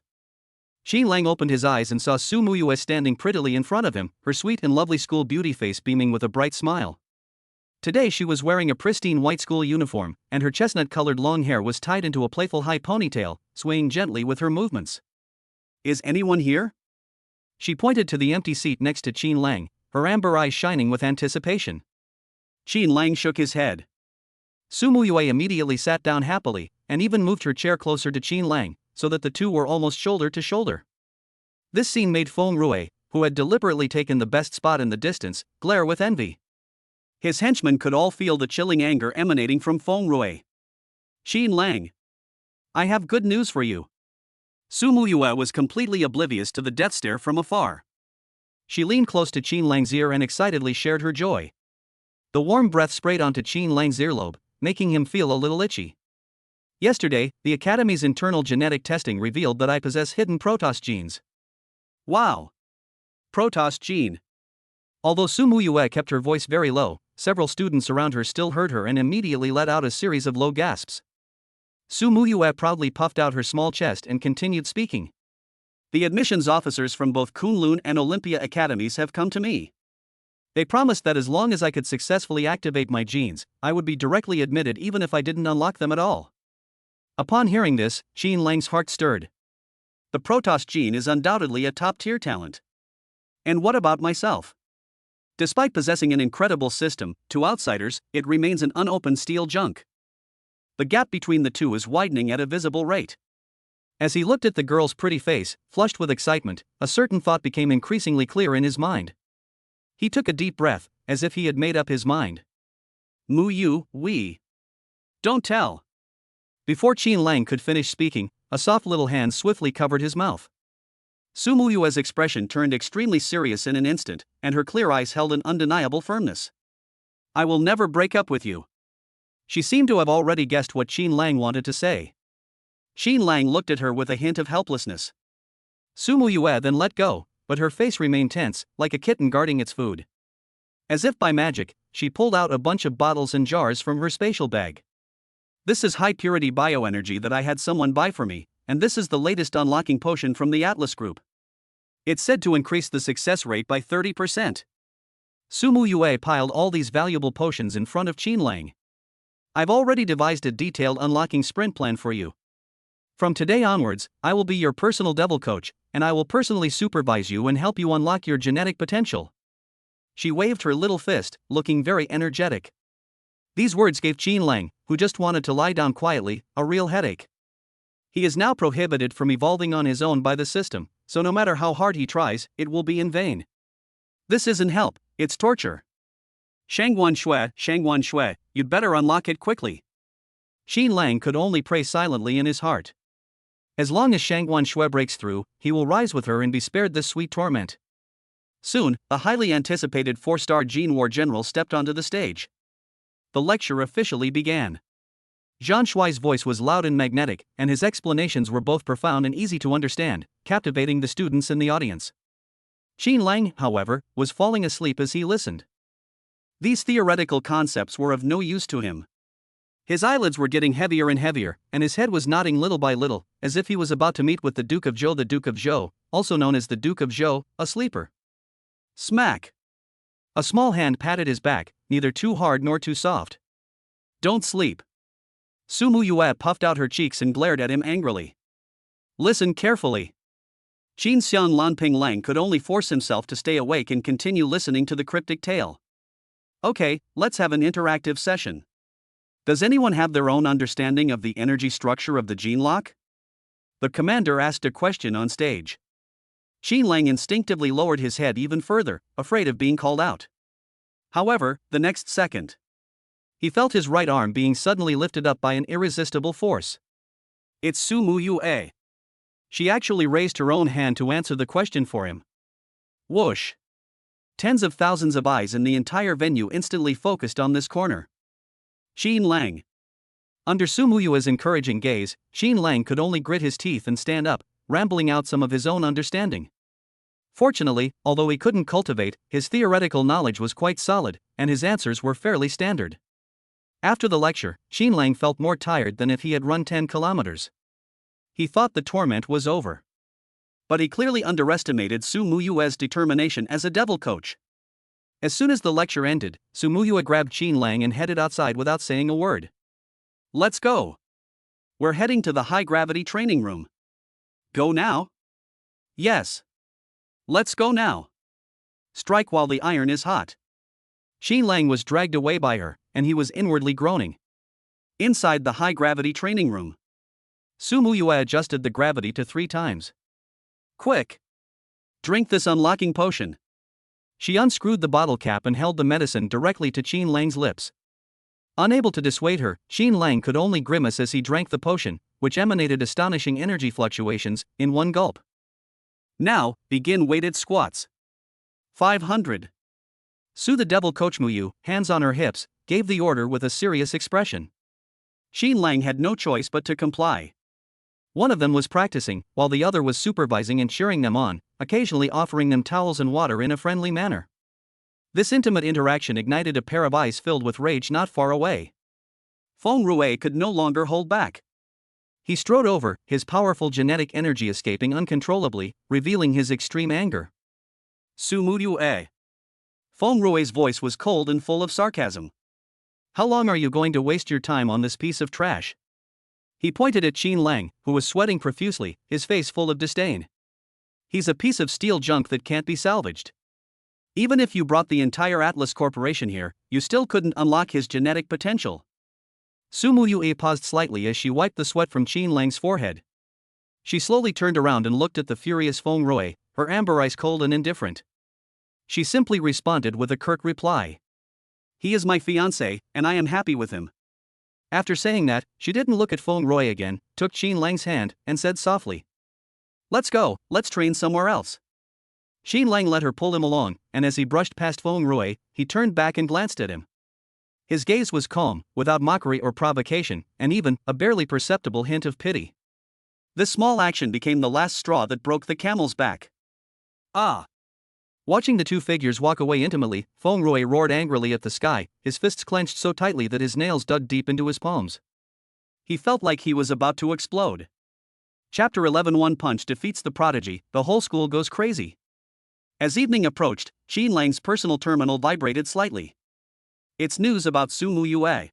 [SPEAKER 1] Qin Lang opened his eyes and saw Su Muyue standing prettily in front of him, her sweet and lovely school beauty face beaming with a bright smile. Today she was wearing a pristine white school uniform, and her chestnut-colored long hair was tied into a playful high ponytail, swaying gently with her movements. Is anyone here? She pointed to the empty seat next to Qin Lang, her amber eyes shining with anticipation. Qin Lang shook his head. Su Muyue immediately sat down happily, and even moved her chair closer to Qin Lang, so that the two were almost shoulder to shoulder. This scene made Feng Rue, who had deliberately taken the best spot in the distance, glare with envy. His henchmen could all feel the chilling anger emanating from Feng Rue. Qin Lang. I have good news for you. Su Muyue was completely oblivious to the death stare from afar. She leaned close to Qin Lang's ear and excitedly shared her joy. The warm breath sprayed onto Qin Lang's earlobe, making him feel a little itchy. Yesterday, the Academy's internal genetic testing revealed that I possess hidden Protoss genes. Wow! Protoss gene. Although Su Muyue kept her voice very low, several students around her still heard her and immediately let out a series of low gasps. Su Muyue proudly puffed out her small chest and continued speaking. The admissions officers from both Kunlun and Olympia academies have come to me. They promised that as long as I could successfully activate my genes, I would be directly admitted even if I didn't unlock them at all. Upon hearing this, Qin Lang's heart stirred. The Protoss gene is undoubtedly a top-tier talent. And what about myself? Despite possessing an incredible system, to outsiders, it remains an unopened steel junk. The gap between the two is widening at a visible rate. As he looked at the girl's pretty face, flushed with excitement, a certain thought became increasingly clear in his mind. He took a deep breath, as if he had made up his mind. Muyue, we. Don't tell. Before Qin Lang could finish speaking, a soft little hand swiftly covered his mouth. Su Muyue's expression turned extremely serious in an instant, and her clear eyes held an undeniable firmness. I will never break up with you. She seemed to have already guessed what Qin Lang wanted to say. Qin Lang looked at her with a hint of helplessness. Su Muyue then let go, but her face remained tense, like a kitten guarding its food. As if by magic, she pulled out a bunch of bottles and jars from her spatial bag. This is high-purity bioenergy that I had someone buy for me, and this is the latest unlocking potion from the Atlas Group. It's said to increase the success rate by 30%. Su Muyue piled all these valuable potions in front of Qin Lang. I've already devised a detailed unlocking sprint plan for you. From today onwards, I will be your personal devil coach, and I will personally supervise you and help you unlock your genetic potential. She waved her little fist, looking very energetic. These words gave Qin Lang, who just wanted to lie down quietly, a real headache. He is now prohibited from evolving on his own by the system, so no matter how hard he tries, it will be in vain. This isn't help, it's torture. Shangguan Shui, you'd better unlock it quickly. Qin Lang could only pray silently in his heart. As long as Shangguan Shui breaks through, he will rise with her and be spared this sweet torment. Soon, a highly anticipated 4-star Gene War general stepped onto the stage. The lecture officially began. Zhan Shuai's voice was loud and magnetic, and his explanations were both profound and easy to understand, captivating the students in the audience. Qin Lang, however, was falling asleep as he listened. These theoretical concepts were of no use to him. His eyelids were getting heavier and heavier, and his head was nodding little by little, as if he was about to meet with the Duke of Zhou. The Duke of Zhou, also known as the Duke of Zhou, a sleeper. Smack! A small hand patted his back, neither too hard nor too soft. Don't sleep. Su Muyue puffed out her cheeks and glared at him angrily. Listen carefully. Qin Xian Lanping Lang could only force himself to stay awake and continue listening to the cryptic tale. Okay, let's have an interactive session. Does anyone have their own understanding of the energy structure of the gene lock? The commander asked a question on stage. Qin Lang instinctively lowered his head even further, afraid of being called out. However, the next second, he felt his right arm being suddenly lifted up by an irresistible force. It's Su Muyue. She actually raised her own hand to answer the question for him. Whoosh! Tens of thousands of eyes in the entire venue instantly focused on this corner. Qin Lang. Under Su Muyue's encouraging gaze, Qin Lang could only grit his teeth and stand up, rambling out some of his own understanding. Fortunately, although he couldn't cultivate, his theoretical knowledge was quite solid, and his answers were fairly standard. After the lecture, Qin Lang felt more tired than if he had run 10 kilometers. He thought the torment was over. But he clearly underestimated Su Muyue's determination as a devil coach. As soon as the lecture ended, Su Muyue grabbed Qin Lang and headed outside without saying a word. Let's go. We're heading to the high-gravity training room. Go now? Yes. Let's go now. Strike while the iron is hot. Qin Lang was dragged away by her, and he was inwardly groaning. Inside the high-gravity training room, Su Muyue adjusted the gravity to 3 times. Quick! Drink this unlocking potion. She unscrewed the bottle cap and held the medicine directly to Qin Lang's lips. Unable to dissuade her, Qin Lang could only grimace as he drank the potion, which emanated astonishing energy fluctuations, in one gulp. Now, begin weighted squats. 500. Su the devil coach Muyue, hands on her hips, gave the order with a serious expression. Qin Lang had no choice but to comply. One of them was practicing, while the other was supervising and cheering them on, occasionally offering them towels and water in a friendly manner. This intimate interaction ignited a pair of eyes filled with rage not far away. Feng Rue could no longer hold back. He strode over, his powerful genetic energy escaping uncontrollably, revealing his extreme anger. Su Muyue. Feng Rue's voice was cold and full of sarcasm. How long are you going to waste your time on this piece of trash? He pointed at Qin Lang, who was sweating profusely, his face full of disdain. He's a piece of steel junk that can't be salvaged. Even if you brought the entire Atlas Corporation here, you still couldn't unlock his genetic potential. Su Muyue paused slightly as she wiped the sweat from Qin Lang's forehead. She slowly turned around and looked at the furious Feng Rue, her amber eyes cold and indifferent. She simply responded with a curt reply. He is my fiancé, and I am happy with him. After saying that, she didn't look at Feng Rue again, took Qin Lang's hand, and said softly, Let's go, let's train somewhere else. Qin Lang let her pull him along, and as he brushed past Feng Rue, he turned back and glanced at him. His gaze was calm, without mockery or provocation, and even a barely perceptible hint of pity. This small action became the last straw that broke the camel's back. Ah! Watching the two figures walk away intimately, Feng Rue roared angrily at the sky, his fists clenched so tightly that his nails dug deep into his palms. He felt like he was about to explode. Chapter 11. One punch defeats the prodigy, the whole school goes crazy. As evening approached, Qin Lang's personal terminal vibrated slightly. It's news about Su Muyue.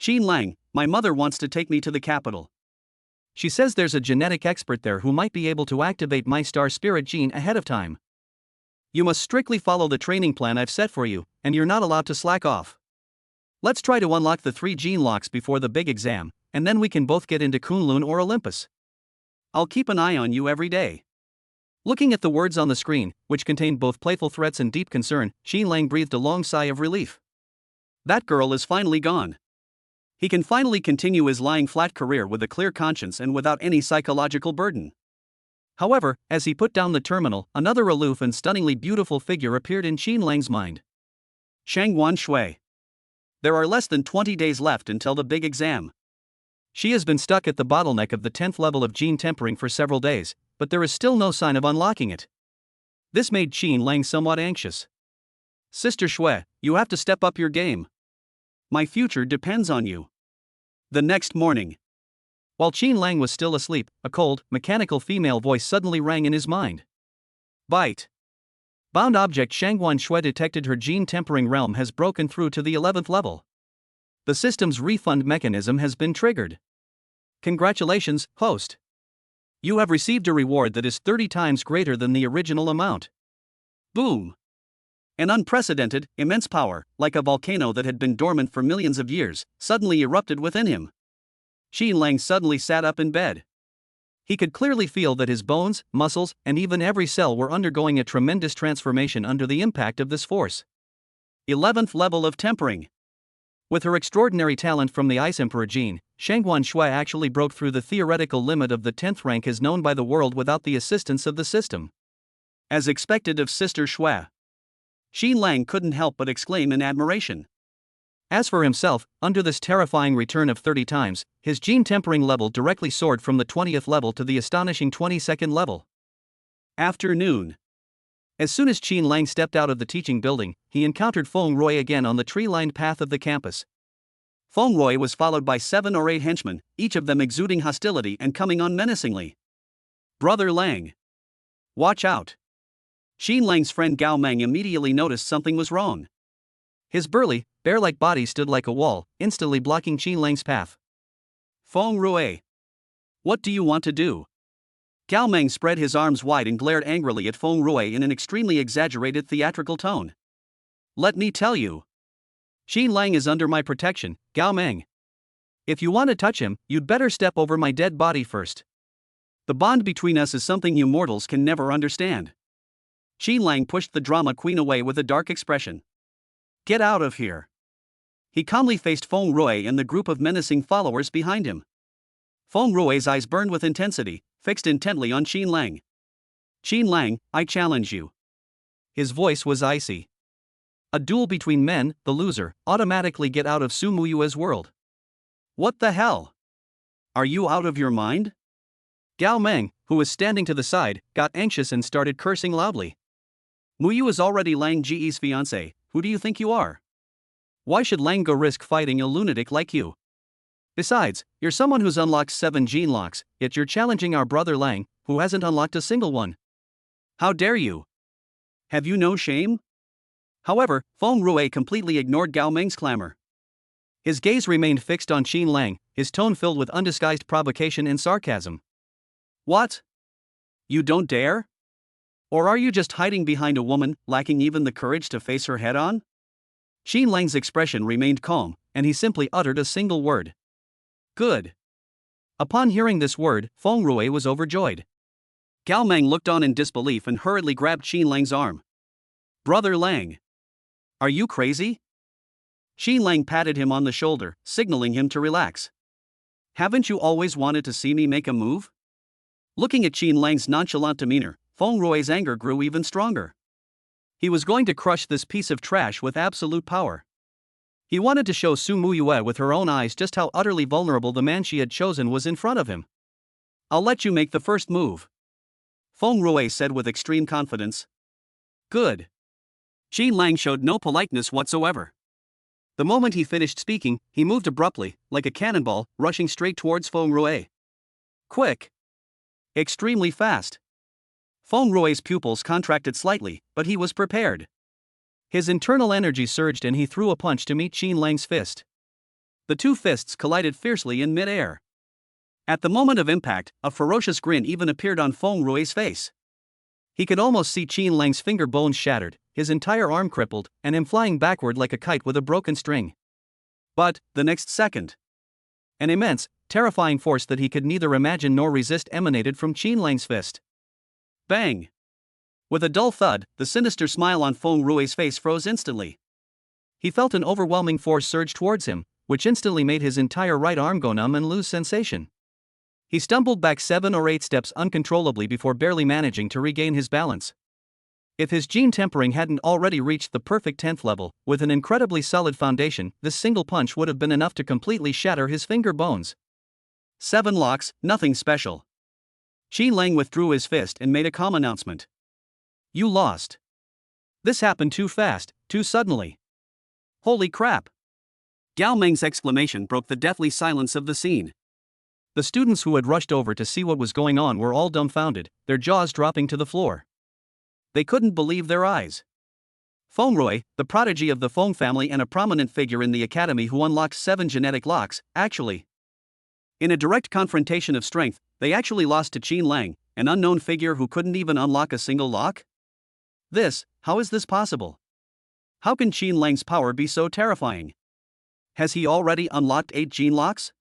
[SPEAKER 1] Qin Lang, my mother wants to take me to the capital. She says there's a genetic expert there who might be able to activate my star spirit gene ahead of time. You must strictly follow the training plan I've set for you, and you're not allowed to slack off. Let's try to unlock the 3 gene locks before the big exam, and then we can both get into Kunlun or Olympus. I'll keep an eye on you every day. Looking at the words on the screen, which contained both playful threats and deep concern, Qin Lang breathed a long sigh of relief. That girl is finally gone. He can finally continue his lying flat career with a clear conscience and without any psychological burden. However, as he put down the terminal, another aloof and stunningly beautiful figure appeared in Qin Lang's mind. Shangguan Shui. There are less than 20 days left until the big exam. She has been stuck at the bottleneck of the 10th level of gene tempering for several days, but there is still no sign of unlocking it. This made Qin Lang somewhat anxious. Sister Shui, you have to step up your game. My future depends on you. The next morning, while Qin Lang was still asleep, a cold, mechanical female voice suddenly rang in his mind. Bite. Bound object Shangguan Shui detected her gene tempering realm has broken through to the 11th level. The system's refund mechanism has been triggered. Congratulations, host. You have received a reward that is 30 times greater than the original amount. Boom. An unprecedented, immense power, like a volcano that had been dormant for millions of years, suddenly erupted within him. Qin Lang suddenly sat up in bed. He could clearly feel that his bones, muscles, and even every cell were undergoing a tremendous transformation under the impact of this force. 11th level of tempering. With her extraordinary talent from the Ice Emperor gene, Shangguan Shui actually broke through the theoretical limit of the 10th rank as known by the world without the assistance of the system. As expected of Sister Shui, Qin Lang couldn't help but exclaim in admiration. As for himself, under this terrifying return of 30 times, his gene tempering level directly soared from the 20th level to the astonishing 22nd level. Afternoon. As soon as Qin Lang stepped out of the teaching building, he encountered Feng Rui again on the tree-lined path of the campus. Feng Rui was followed by 7 or 8 henchmen, each of them exuding hostility and coming on menacingly. Brother Lang. Watch out. Qin Lang's friend Gao Meng immediately noticed something was wrong. His burly, bear-like body stood like a wall, instantly blocking Qin Lang's path. Feng Rui. What do you want to do? Gao Meng spread his arms wide and glared angrily at Feng Rui in an extremely exaggerated theatrical tone. Let me tell you. Qin Lang is under my protection, Gao Meng. If you want to touch him, you'd better step over my dead body first. The bond between us is something you mortals can never understand. Qin Lang pushed the drama queen away with a dark expression. Get out of here. He calmly faced Feng Rui and the group of menacing followers behind him. Feng Rui's eyes burned with intensity, fixed intently on Qin Lang. Qin Lang, I challenge you. His voice was icy. A duel between men, the loser, automatically get out of Su Muyue's world. What the hell? Are you out of your mind? Gao Meng, who was standing to the side, got anxious and started cursing loudly. Muyue is already Lang Ji's fiancée, who do you think you are? Why should Lang go risk fighting a lunatic like you? Besides, you're someone who's unlocked 7 gene locks, yet you're challenging our brother Lang, who hasn't unlocked a single one. How dare you? Have you no shame? However, Feng Rui completely ignored Gao Meng's clamor. His gaze remained fixed on Qin Lang, his tone filled with undisguised provocation and sarcasm. What? You don't dare? Or are you just hiding behind a woman, lacking even the courage to face her head-on? Qin Lang's expression remained calm, and he simply uttered a single word. Good. Upon hearing this word, Feng Rui was overjoyed. Gao Meng looked on in disbelief and hurriedly grabbed Qin Lang's arm. Brother Lang. Are you crazy? Qin Lang patted him on the shoulder, signaling him to relax. Haven't you always wanted to see me make a move? Looking at Qin Lang's nonchalant demeanor, Feng Rui's anger grew even stronger. He was going to crush this piece of trash with absolute power. He wanted to show Su Muyue with her own eyes just how utterly vulnerable the man she had chosen was in front of him. I'll let you make the first move. Feng Rui said with extreme confidence. Good. Qin Lang showed no politeness whatsoever. The moment he finished speaking, he moved abruptly, like a cannonball, rushing straight towards Feng Rui. Quick. Extremely fast. Feng Rui's pupils contracted slightly, but he was prepared. His internal energy surged and he threw a punch to meet Qin Lang's fist. The two fists collided fiercely in mid-air. At the moment of impact, a ferocious grin even appeared on Feng Rui's face. He could almost see Qin Lang's finger bones shattered, his entire arm crippled, and him flying backward like a kite with a broken string. But, the next second, an immense, terrifying force that he could neither imagine nor resist emanated from Qin Lang's fist. Bang! With a dull thud, the sinister smile on Feng Rui's face froze instantly. He felt an overwhelming force surge towards him, which instantly made his entire right arm go numb and lose sensation. He stumbled back 7 or 8 steps uncontrollably before barely managing to regain his balance. If his gene tempering hadn't already reached the perfect 10th level, with an incredibly solid foundation, this single punch would have been enough to completely shatter his finger bones. 7 locks, nothing special. Qin Lang withdrew his fist and made a calm announcement. You lost. This happened too fast, too suddenly. Holy crap. Gao Meng's exclamation broke the deathly silence of the scene. The students who had rushed over to see what was going on were all dumbfounded, their jaws dropping to the floor. They couldn't believe their eyes. Feng Rui, the prodigy of the Feng family and a prominent figure in the academy who unlocked 7 genetic locks, actually. In a direct confrontation of strength, they actually lost to Qin Lang, an unknown figure who couldn't even unlock a single lock? How is this possible? How can Qin Lang's power be so terrifying? Has he already unlocked 8 gene locks?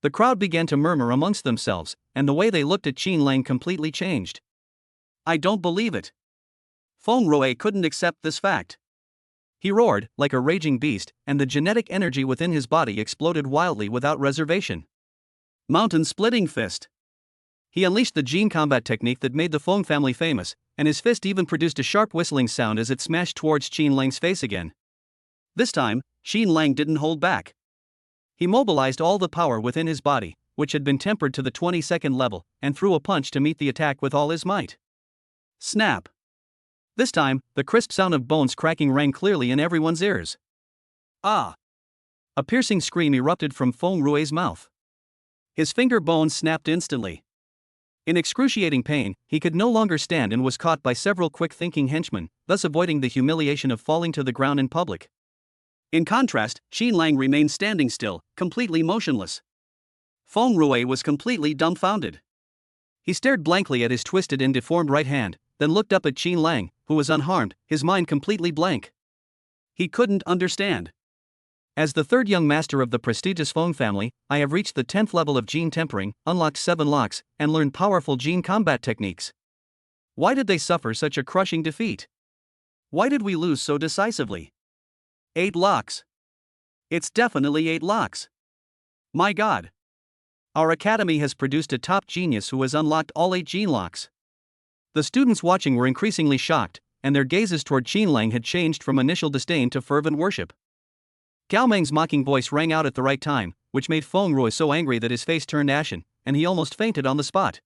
[SPEAKER 1] The crowd began to murmur amongst themselves, and the way they looked at Qin Lang completely changed. I don't believe it. Feng Rui couldn't accept this fact. He roared, like a raging beast, and the genetic energy within his body exploded wildly without reservation. Mountain-splitting fist. He unleashed the gene combat technique that made the Feng family famous, and his fist even produced a sharp whistling sound as it smashed towards Qin Lang's face again. This time, Qin Lang didn't hold back. He mobilized all the power within his body, which had been tempered to the 22nd level, and threw a punch to meet the attack with all his might. Snap! This time, the crisp sound of bones cracking rang clearly in everyone's ears. Ah! A piercing scream erupted from Feng Rui's mouth. His finger bones snapped instantly. In excruciating pain, he could no longer stand and was caught by several quick-thinking henchmen, thus avoiding the humiliation of falling to the ground in public. In contrast, Qin Lang remained standing still, completely motionless. Feng Rui was completely dumbfounded. He stared blankly at his twisted and deformed right hand, then looked up at Qin Lang, who was unharmed, his mind completely blank. He couldn't understand. As the third young master of the prestigious Feng family, I have reached the 10th level of gene tempering, unlocked 7 locks, and learned powerful gene combat techniques. Why did they suffer such a crushing defeat? Why did we lose so decisively? 8 locks. It's definitely 8 locks. My God. Our academy has produced a top genius who has unlocked all 8 gene locks. The students watching were increasingly shocked, and their gazes toward Qin Lang had changed from initial disdain to fervent worship. Gao Meng's mocking voice rang out at the right time, which made Feng Rui so angry that his face turned ashen, and he almost fainted on the spot.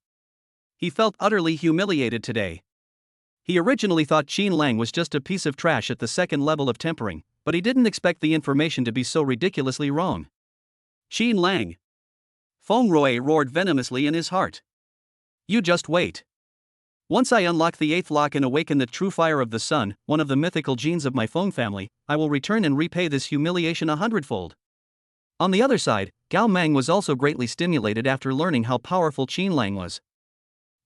[SPEAKER 1] He felt utterly humiliated today. He originally thought Qin Lang was just a piece of trash at the 2nd level of tempering, but he didn't expect the information to be so ridiculously wrong. Qin Lang! Feng Rui roared venomously in his heart. You just wait. Once I unlock the 8th lock and awaken the true fire of the sun, one of the mythical genes of my Feng family, I will return and repay this humiliation 100-fold. On the other side, Gao Meng was also greatly stimulated after learning how powerful Qin Lang was.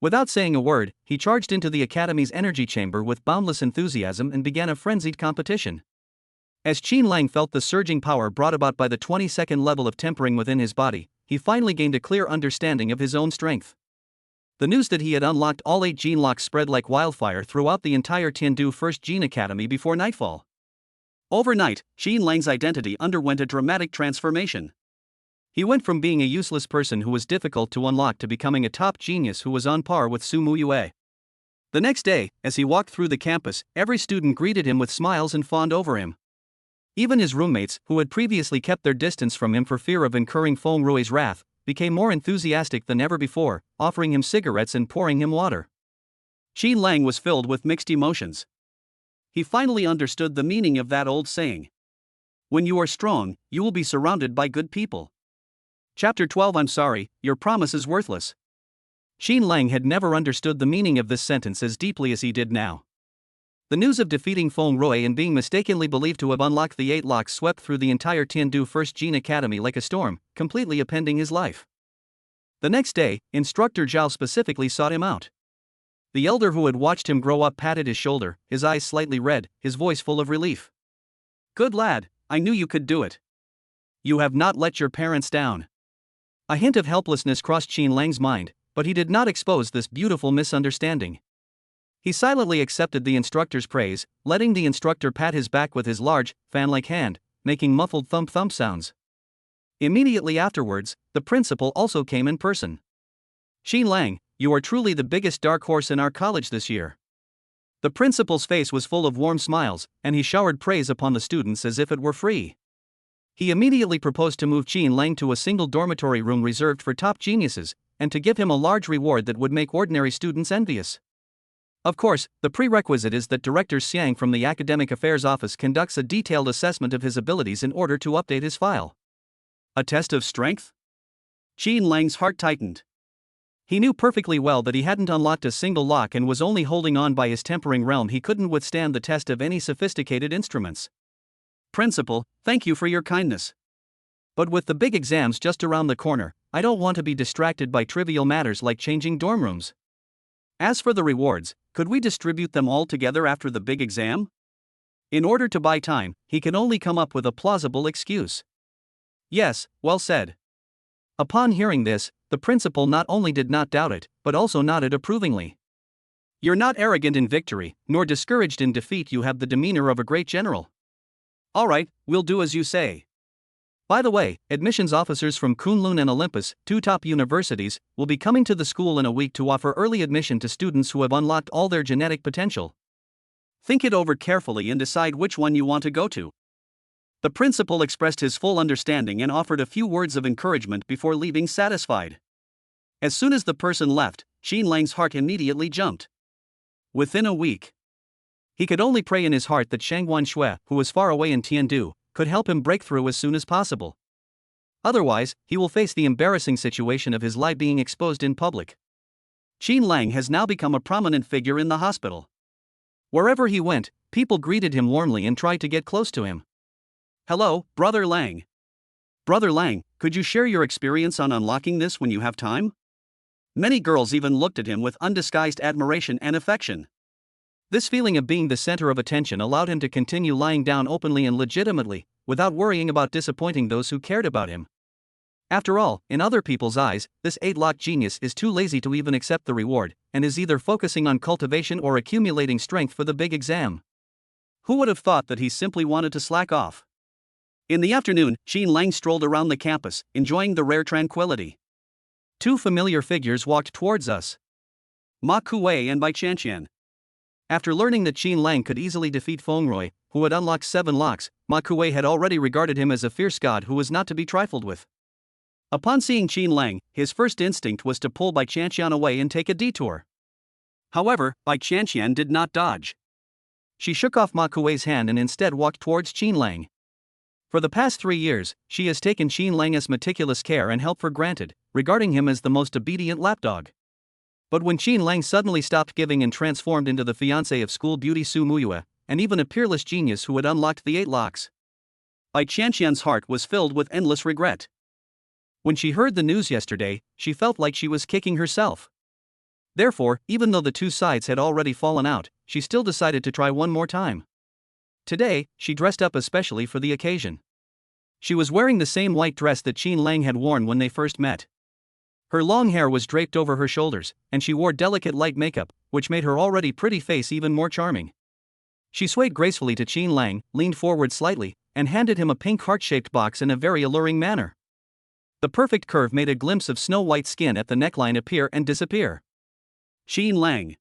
[SPEAKER 1] Without saying a word, he charged into the academy's energy chamber with boundless enthusiasm and began a frenzied competition. As Qin Lang felt the surging power brought about by the 22nd level of tempering within his body, he finally gained a clear understanding of his own strength. The news that he had unlocked all 8 gene locks spread like wildfire throughout the entire Tiandu First Gene Academy before nightfall. Overnight, Qin Lang's identity underwent a dramatic transformation. He went from being a useless person who was difficult to unlock to becoming a top genius who was on par with Muyue. The next day, as he walked through the campus, every student greeted him with smiles and fawned over him. Even his roommates, who had previously kept their distance from him for fear of incurring Feng Rui's wrath, became more enthusiastic than ever before, offering him cigarettes and pouring him water. Qin Lang was filled with mixed emotions. He finally understood the meaning of that old saying. When you are strong, you will be surrounded by good people. Chapter 12 I'm sorry, your promise is worthless. Qin Lang had never understood the meaning of this sentence as deeply as he did now. The news of defeating Feng Rui and being mistakenly believed to have unlocked the 8 locks swept through the entire Tiandu First Gene Academy like a storm, completely upending his life. The next day, Instructor Zhao specifically sought him out. The elder who had watched him grow up patted his shoulder, his eyes slightly red, his voice full of relief. Good lad, I knew you could do it. You have not let your parents down. A hint of helplessness crossed Qin Lang's mind, but he did not expose this beautiful misunderstanding. He silently accepted the instructor's praise, letting the instructor pat his back with his large, fan-like hand, making muffled thump-thump sounds. Immediately afterwards, the principal also came in person. Qin Lang, you are truly the biggest dark horse in our college this year. The principal's face was full of warm smiles, and he showered praise upon the students as if it were free. He immediately proposed to move Qin Lang to a single dormitory room reserved for top geniuses, and to give him a large reward that would make ordinary students envious. Of course, the prerequisite is that Director Xiang from the Academic Affairs Office conducts a detailed assessment of his abilities in order to update his file. A test of strength? Qin Lang's heart tightened. He knew perfectly well that he hadn't unlocked a single lock and was only holding on by his tempering realm. He couldn't withstand the test of any sophisticated instruments. Principal, thank you for your kindness. But with the big exams just around the corner, I don't want to be distracted by trivial matters like changing dorm rooms. As for the rewards, could we distribute them all together after the big exam? In order to buy time, he can only come up with a plausible excuse. Yes, well said. Upon hearing this, the principal not only did not doubt it, but also nodded approvingly. You're not arrogant in victory, nor discouraged in defeat. You have the demeanor of a great general. All right, we'll do as you say. By the way, admissions officers from Kunlun and Olympus, two top universities, will be coming to the school in a week to offer early admission to students who have unlocked all their genetic potential. Think it over carefully and decide which one you want to go to. The principal expressed his full understanding and offered a few words of encouragement before leaving satisfied. As soon as the person left, Qin Lang's heart immediately jumped. Within a week. He could only pray in his heart that Shangguan Shui, who was far away in Tiandu, could help him break through as soon as possible. Otherwise, he will face the embarrassing situation of his lie being exposed in public. Qin Lang has now become a prominent figure in the hospital. Wherever he went, people greeted him warmly and tried to get close to him. Hello, Brother Lang. Brother Lang, could you share your experience on unlocking this when you have time? Many girls even looked at him with undisguised admiration and affection. This feeling of being the center of attention allowed him to continue lying down openly and legitimately, without worrying about disappointing those who cared about him. After all, in other people's eyes, this 8-lock genius is too lazy to even accept the reward, and is either focusing on cultivation or accumulating strength for the big exam. Who would have thought that he simply wanted to slack off? In the afternoon, Qin Lang strolled around the campus, enjoying the rare tranquility. Two familiar figures walked towards us. Ma Kuei and Bai Qianqian. After learning that Qin Lang could easily defeat Fengrui, who had unlocked 7 locks, Ma Kuei had already regarded him as a fierce god who was not to be trifled with. Upon seeing Qin Lang, his first instinct was to pull Bai Qianqian away and take a detour. However, Bai Qianqian did not dodge. She shook off Ma Kuei's hand and instead walked towards Qin Lang. For the past 3 years, she has taken Qin Lang's meticulous care and help for granted, regarding him as the most obedient lapdog. But when Qin Lang suddenly stopped giving and transformed into the fiancée of school beauty Su Muyue, and even a peerless genius who had unlocked the 8 locks, Bai Qianqian's heart was filled with endless regret. When she heard the news yesterday, she felt like she was kicking herself. Therefore, even though the two sides had already fallen out, she still decided to try one more time. Today, she dressed up especially for the occasion. She was wearing the same white dress that Qin Lang had worn when they first met. Her long hair was draped over her shoulders, and she wore delicate light makeup, which made her already pretty face even more charming. She swayed gracefully to Qin Lang, leaned forward slightly, and handed him a pink heart-shaped box in a very alluring manner. The perfect curve made a glimpse of snow-white skin at the neckline appear and disappear. Qin Lang.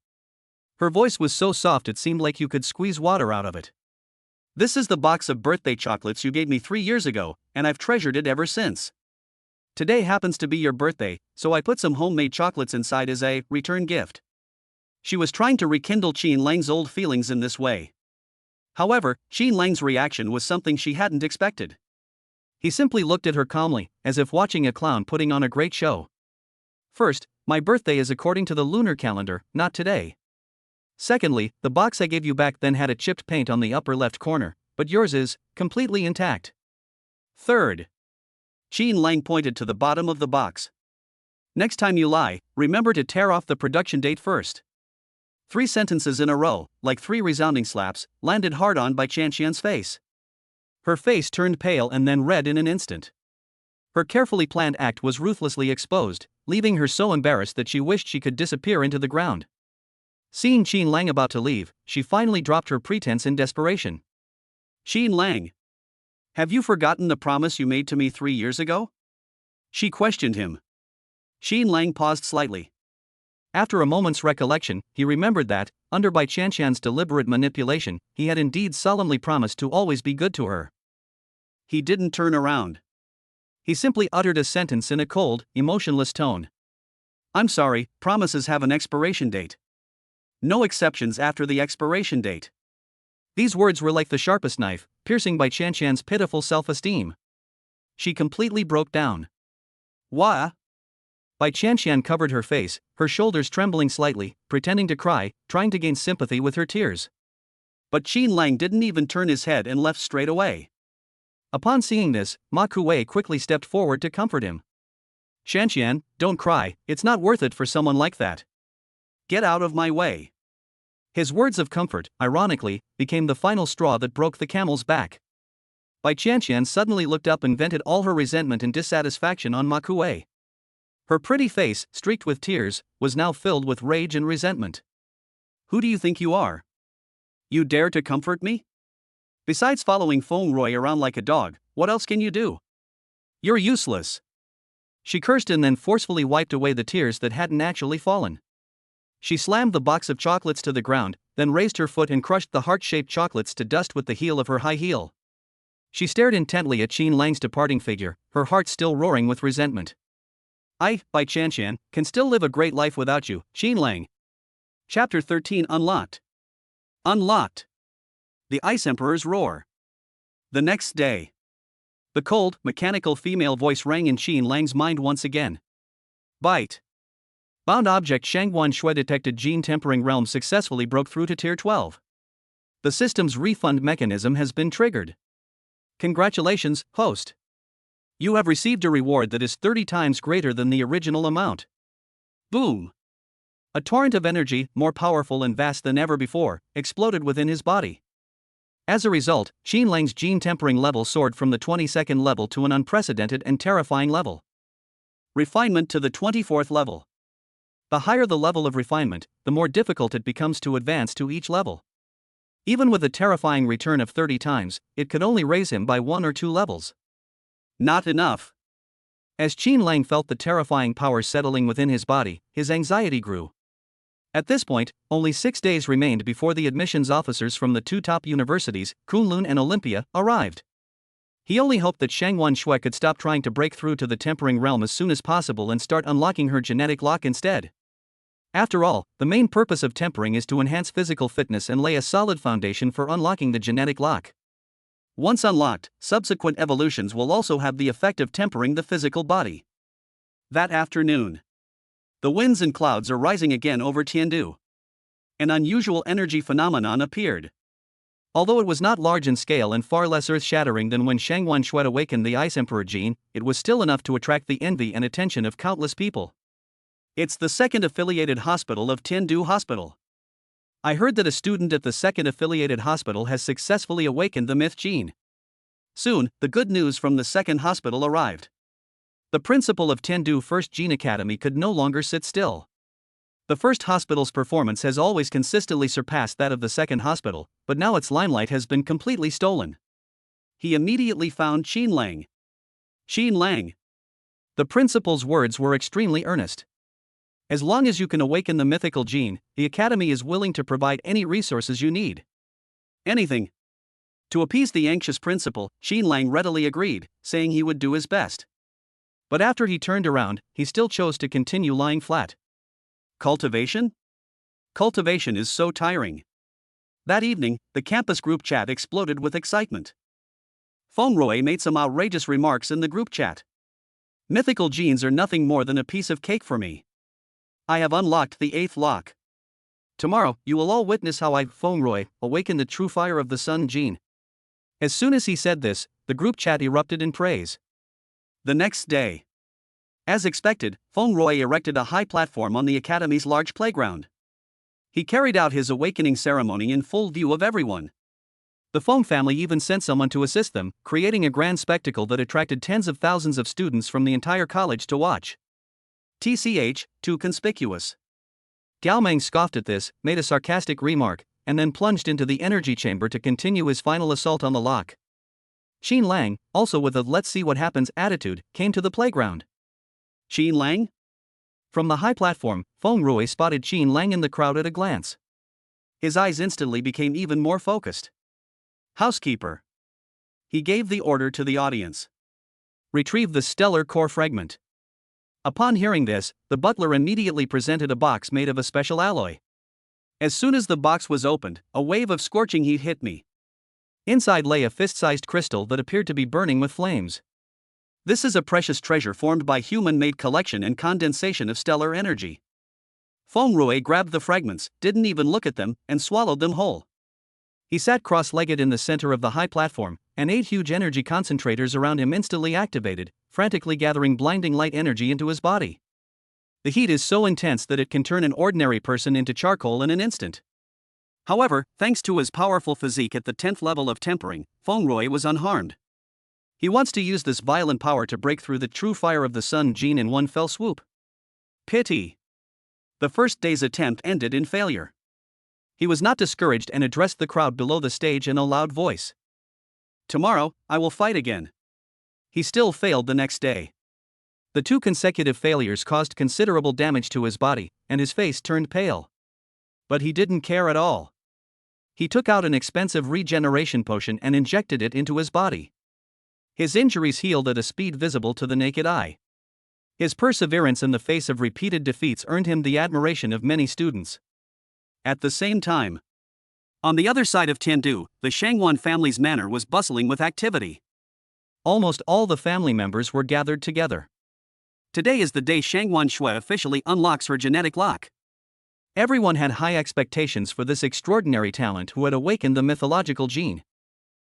[SPEAKER 1] Her voice was so soft it seemed like you could squeeze water out of it. This is the box of birthday chocolates you gave me 3 years ago, and I've treasured it ever since. Today happens to be your birthday, so I put some homemade chocolates inside as a return gift. She was trying to rekindle Qin Lang's old feelings in this way. However, Qin Lang's reaction was something she hadn't expected. He simply looked at her calmly, as if watching a clown putting on a great show. First, my birthday is according to the lunar calendar, not today. Secondly, the box I gave you back then had a chipped paint on the upper left corner, but yours is completely intact. Third. Qin Lang pointed to the bottom of the box. Next time you lie, remember to tear off the production date first. 3 sentences in a row, like 3 resounding slaps, landed hard on Bai Qianqian's face. Her face turned pale and then red in an instant. Her carefully planned act was ruthlessly exposed, leaving her so embarrassed that she wished she could disappear into the ground. Seeing Qin Lang about to leave, she finally dropped her pretense in desperation. Qin Lang. Have you forgotten the promise you made to me 3 years ago? She questioned him. Qin Lang paused slightly. After a moment's recollection, he remembered that, under Bai Qianqian's deliberate manipulation, he had indeed solemnly promised to always be good to her. He didn't turn around. He simply uttered a sentence in a cold, emotionless tone. I'm sorry, promises have an expiration date. No exceptions after the expiration date. These words were like the sharpest knife, piercing Bai Qianqian's pitiful self-esteem. She completely broke down. Wah! Bai Qianqian covered her face, her shoulders trembling slightly, pretending to cry, trying to gain sympathy with her tears. But Qin Lang didn't even turn his head and left straight away. Upon seeing this, Ma Kuei quickly stepped forward to comfort him. Qianqian, don't cry, it's not worth it for someone like that. Get out of my way. His words of comfort, ironically, became the final straw that broke the camel's back. Bai Qianqian suddenly looked up and vented all her resentment and dissatisfaction on Ma Kuei. Her pretty face, streaked with tears, was now filled with rage and resentment. Who do you think you are? You dare to comfort me? Besides following Feng Rui around like a dog, what else can you do? You're useless. She cursed and then forcefully wiped away the tears that hadn't actually fallen. She slammed the box of chocolates to the ground, then raised her foot and crushed the heart-shaped chocolates to dust with the heel of her high heel. She stared intently at Qin Lang's departing figure, her heart still roaring with resentment. I, Bai Qianqian, can still live a great life without you, Qin Lang. Chapter 13 Unlocked. Unlocked. The Ice Emperor's Roar. The next day. The cold, mechanical female voice rang in Qin Lang's mind once again. Bite. Bound object Shangguan Shui detected gene tempering realm successfully broke through to Tier 12. The system's refund mechanism has been triggered. Congratulations, host. You have received a reward that is 30 times greater than the original amount. Boom. A torrent of energy, more powerful and vast than ever before, exploded within his body. As a result, Qin Lang's gene tempering level soared from the 22nd level to an unprecedented and terrifying level. Refinement to the 24th level. The higher the level of refinement, the more difficult it becomes to advance to each level. Even with a terrifying return of 30 times, it could only raise him by 1 or 2 levels. Not enough. As Qin Lang felt the terrifying power settling within his body, his anxiety grew. At this point, only 6 days remained before the admissions officers from the 2 top universities, Kunlun and Olympia, arrived. He only hoped that Shangguan Shui could stop trying to break through to the tempering realm as soon as possible and start unlocking her genetic lock instead. After all, the main purpose of tempering is to enhance physical fitness and lay a solid foundation for unlocking the genetic lock. Once unlocked, subsequent evolutions will also have the effect of tempering the physical body. That afternoon. The winds and clouds are rising again over Tiandu. An unusual energy phenomenon appeared. Although it was not large in scale and far less earth-shattering than when Shangguan Shui awakened the Ice Emperor gene, it was still enough to attract the envy and attention of countless people. It's the second affiliated hospital of Tiandu Hospital. I heard that a student at the second affiliated hospital has successfully awakened the myth gene. Soon, the good news from the second hospital arrived. The principal of Tiandu First Gene Academy could no longer sit still. The first hospital's performance has always consistently surpassed that of the second hospital, but now its limelight has been completely stolen. He immediately found Qin Lang. Qin Lang. The principal's words were extremely earnest. As long as you can awaken the mythical gene, the Academy is willing to provide any resources you need. Anything. To appease the anxious principal, Qin Lang readily agreed, saying he would do his best. But after he turned around, he still chose to continue lying flat. Cultivation? Cultivation is so tiring. That evening, the campus group chat exploded with excitement. Feng Rui made some outrageous remarks in the group chat. Mythical genes are nothing more than a piece of cake for me. I have unlocked the 8th lock. Tomorrow, you will all witness how I, Feng Rui, awaken the true fire of the sun gene. As soon as he said this, the group chat erupted in praise. The next day. As expected, Feng Rui erected a high platform on the Academy's large playground. He carried out his awakening ceremony in full view of everyone. The Feng family even sent someone to assist them, creating a grand spectacle that attracted tens of thousands of students from the entire college to watch. TCH, too conspicuous. Gao Meng scoffed at this, made a sarcastic remark, and then plunged into the energy chamber to continue his final assault on the lock. Qin Lang, also with a let's see what happens attitude, came to the playground. Qin Lang? From the high platform, Feng Rui spotted Qin Lang in the crowd at a glance. His eyes instantly became even more focused. Housekeeper. He gave the order to the audience. Retrieve the stellar core fragment. Upon hearing this, the butler immediately presented a box made of a special alloy. As soon as the box was opened, a wave of scorching heat hit me. Inside lay a fist-sized crystal that appeared to be burning with flames. This is a precious treasure formed by human-made collection and condensation of stellar energy. Feng Rui grabbed the fragments, didn't even look at them, and swallowed them whole. He sat cross-legged in the center of the high platform, and 8 huge energy concentrators around him instantly activated, frantically gathering blinding light energy into his body. The heat is so intense that it can turn an ordinary person into charcoal in an instant. However, thanks to his powerful physique at the 10th level of tempering, Feng Rui was unharmed. He wants to use this violent power to break through the true fire of the Sun Gene in one fell swoop. Pity. The first day's attempt ended in failure. He was not discouraged and addressed the crowd below the stage in a loud voice. Tomorrow, I will fight again. He still failed the next day. The 2 consecutive failures caused considerable damage to his body, and his face turned pale. But he didn't care at all. He took out an expensive regeneration potion and injected it into his body. His injuries healed at a speed visible to the naked eye. His perseverance in the face of repeated defeats earned him the admiration of many students. At the same time, on the other side of Tiandu, the Shangwan family's manor was bustling with activity. Almost all the family members were gathered together. Today is the day Shangwan Shui officially unlocks her genetic lock. Everyone had high expectations for this extraordinary talent who had awakened the mythological gene.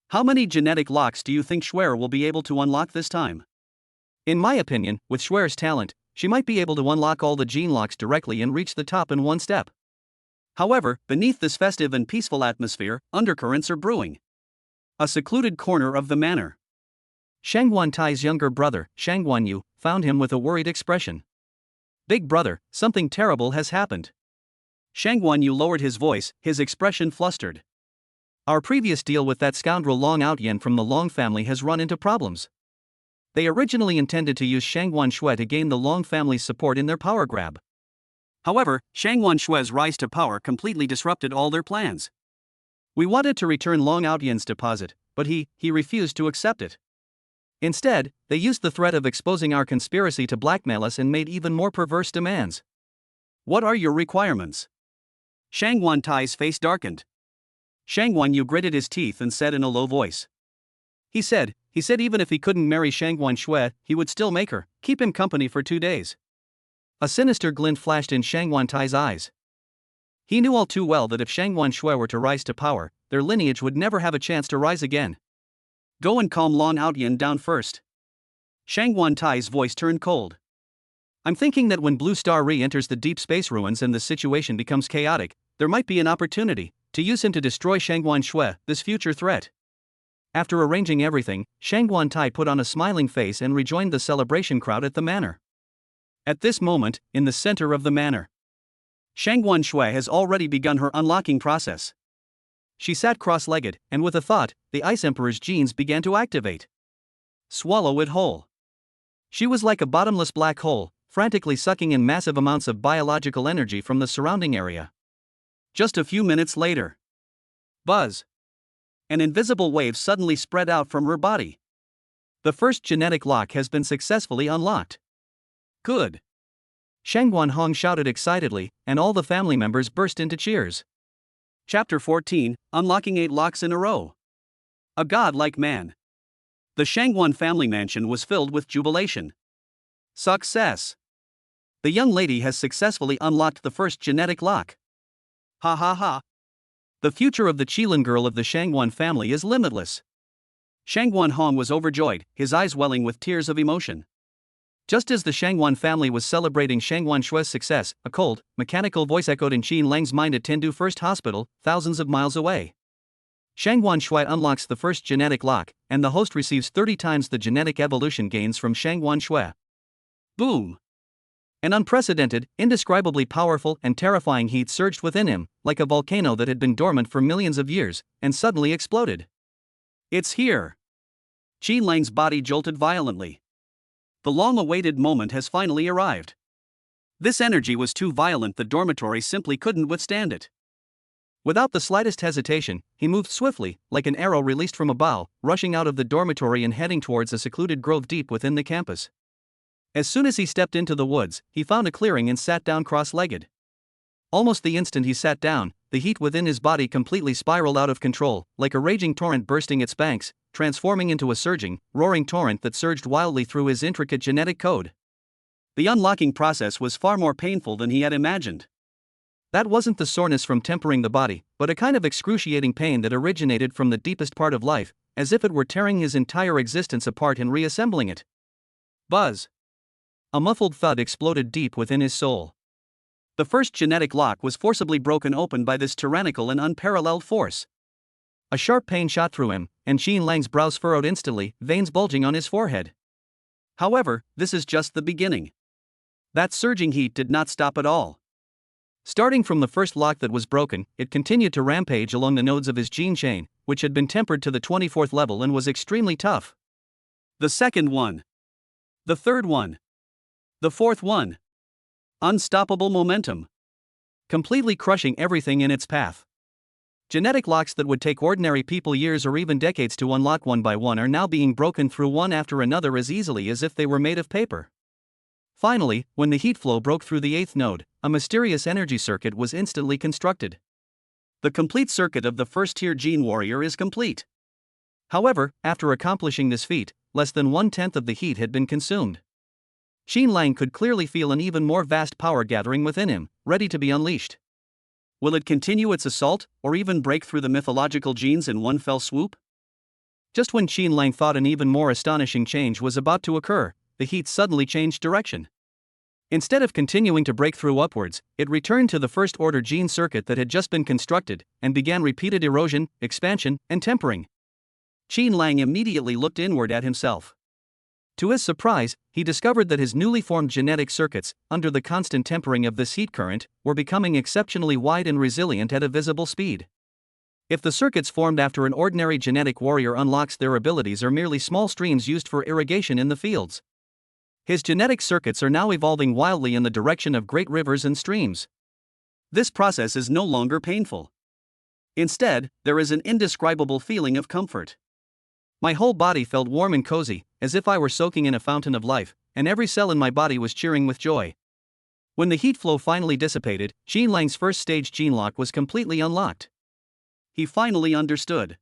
[SPEAKER 1] How many genetic locks do you think Shui will be able to unlock this time? In my opinion, with Shui's talent, she might be able to unlock all the gene locks directly and reach the top in one step. However, beneath this festive and peaceful atmosphere, undercurrents are brewing. A secluded corner of the manor. Shangguan Tai's younger brother, Shangguan Yu, found him with a worried expression. Big brother, something terrible has happened. Shangguan Yu lowered his voice, his expression flustered. Our previous deal with that scoundrel Long Outyan from the Long family has run into problems. They originally intended to use Shangguan Shui to gain the Long family's support in their power grab. However, Shangguan Shui's rise to power completely disrupted all their plans. We wanted to return Long Outyan's deposit, but he refused to accept it. Instead, they used the threat of exposing our conspiracy to blackmail us and made even more perverse demands. What are your requirements? Shangguan Tai's face darkened. Shangguan Yu gritted his teeth and said in a low voice. He said even if he couldn't marry Shangguan Shui, he would still make her, keep him company for 2 days. A sinister glint flashed in Shangguan Tai's eyes. He knew all too well that if Shangguan Shui were to rise to power, their lineage would never have a chance to rise again. Go and calm Long Outyan down first. Shangguan Tai's voice turned cold. I'm thinking that when Blue Star re-enters the deep space ruins and the situation becomes chaotic, there might be an opportunity to use him to destroy Shangguan Shui, this future threat. After arranging everything, Shangguan Tai put on a smiling face and rejoined the celebration crowd at the manor. At this moment, in the center of the manor, Shangguan Shui has already begun her unlocking process. She sat cross-legged, and with a thought, the Ice Emperor's genes began to activate. Swallow it whole. She was like a bottomless black hole, frantically sucking in massive amounts of biological energy from the surrounding area. Just a few minutes later, buzz! An invisible wave suddenly spread out from her body. The first genetic lock has been successfully unlocked. Good! Shangguan Hong shouted excitedly, and all the family members burst into cheers. Chapter 14, Unlocking 8 Locks in a Row. A godlike man. The Shangguan family mansion was filled with jubilation. Success! The young lady has successfully unlocked the first genetic lock. Ha ha ha! The future of the Qilin girl of the Shangguan family is limitless. Shangguan Hong was overjoyed, his eyes welling with tears of emotion. Just as the Shangguan family was celebrating Shangguan Shui's success, a cold, mechanical voice echoed in Qin Lang's mind at Tendu First Hospital, thousands of miles away. Shangguan Shui unlocks the first genetic lock, and the host receives 30 times the genetic evolution gains from Shangguan Shui. Boom! An unprecedented, indescribably powerful and terrifying heat surged within him, like a volcano that had been dormant for millions of years, and suddenly exploded. It's here! Qin Lang's body jolted violently. The long-awaited moment has finally arrived. This energy was too violent the dormitory simply couldn't withstand it. Without the slightest hesitation, he moved swiftly, like an arrow released from a bow, rushing out of the dormitory and heading towards a secluded grove deep within the campus. As soon as he stepped into the woods, he found a clearing and sat down cross-legged. Almost the instant he sat down, the heat within his body completely spiraled out of control, like a raging torrent bursting its banks, transforming into a surging, roaring torrent that surged wildly through his intricate genetic code. The unlocking process was far more painful than he had imagined. That wasn't the soreness from tempering the body, but a kind of excruciating pain that originated from the deepest part of life, as if it were tearing his entire existence apart and reassembling it. Buzz! A muffled thud exploded deep within his soul. The first genetic lock was forcibly broken open by this tyrannical and unparalleled force. A sharp pain shot through him, and Qin Lang's brows furrowed instantly, veins bulging on his forehead. However, this is just the beginning. That surging heat did not stop at all. Starting from the first lock that was broken, it continued to rampage along the nodes of his gene chain, which had been tempered to the 24th level and was extremely tough. The second one. The third one. The fourth one. Unstoppable momentum. Completely crushing everything in its path. Genetic locks that would take ordinary people years or even decades to unlock one by one are now being broken through one after another as easily as if they were made of paper. Finally, when the heat flow broke through the 8th node, a mysterious energy circuit was instantly constructed. The complete circuit of the first-tier gene warrior is complete. However, after accomplishing this feat, less than 1/10 of the heat had been consumed. Qin Lang could clearly feel an even more vast power gathering within him, ready to be unleashed. Will it continue its assault, or even break through the mythological genes in one fell swoop? Just when Qin Lang thought an even more astonishing change was about to occur, the heat suddenly changed direction. Instead of continuing to break through upwards, it returned to the first-order gene circuit that had just been constructed, and began repeated erosion, expansion, and tempering. Qin Lang immediately looked inward at himself. To his surprise, he discovered that his newly formed genetic circuits, under the constant tempering of this heat current, were becoming exceptionally wide and resilient at a visible speed. If the circuits formed after an ordinary genetic warrior unlocks their abilities are merely small streams used for irrigation in the fields, his genetic circuits are now evolving wildly in the direction of great rivers and streams. This process is no longer painful. Instead, there is an indescribable feeling of comfort. My whole body felt warm and cozy, as if I were soaking in a fountain of life, and every cell in my body was cheering with joy. When the heat flow finally dissipated, Qin Lang's first stage gene lock was completely unlocked. He finally understood.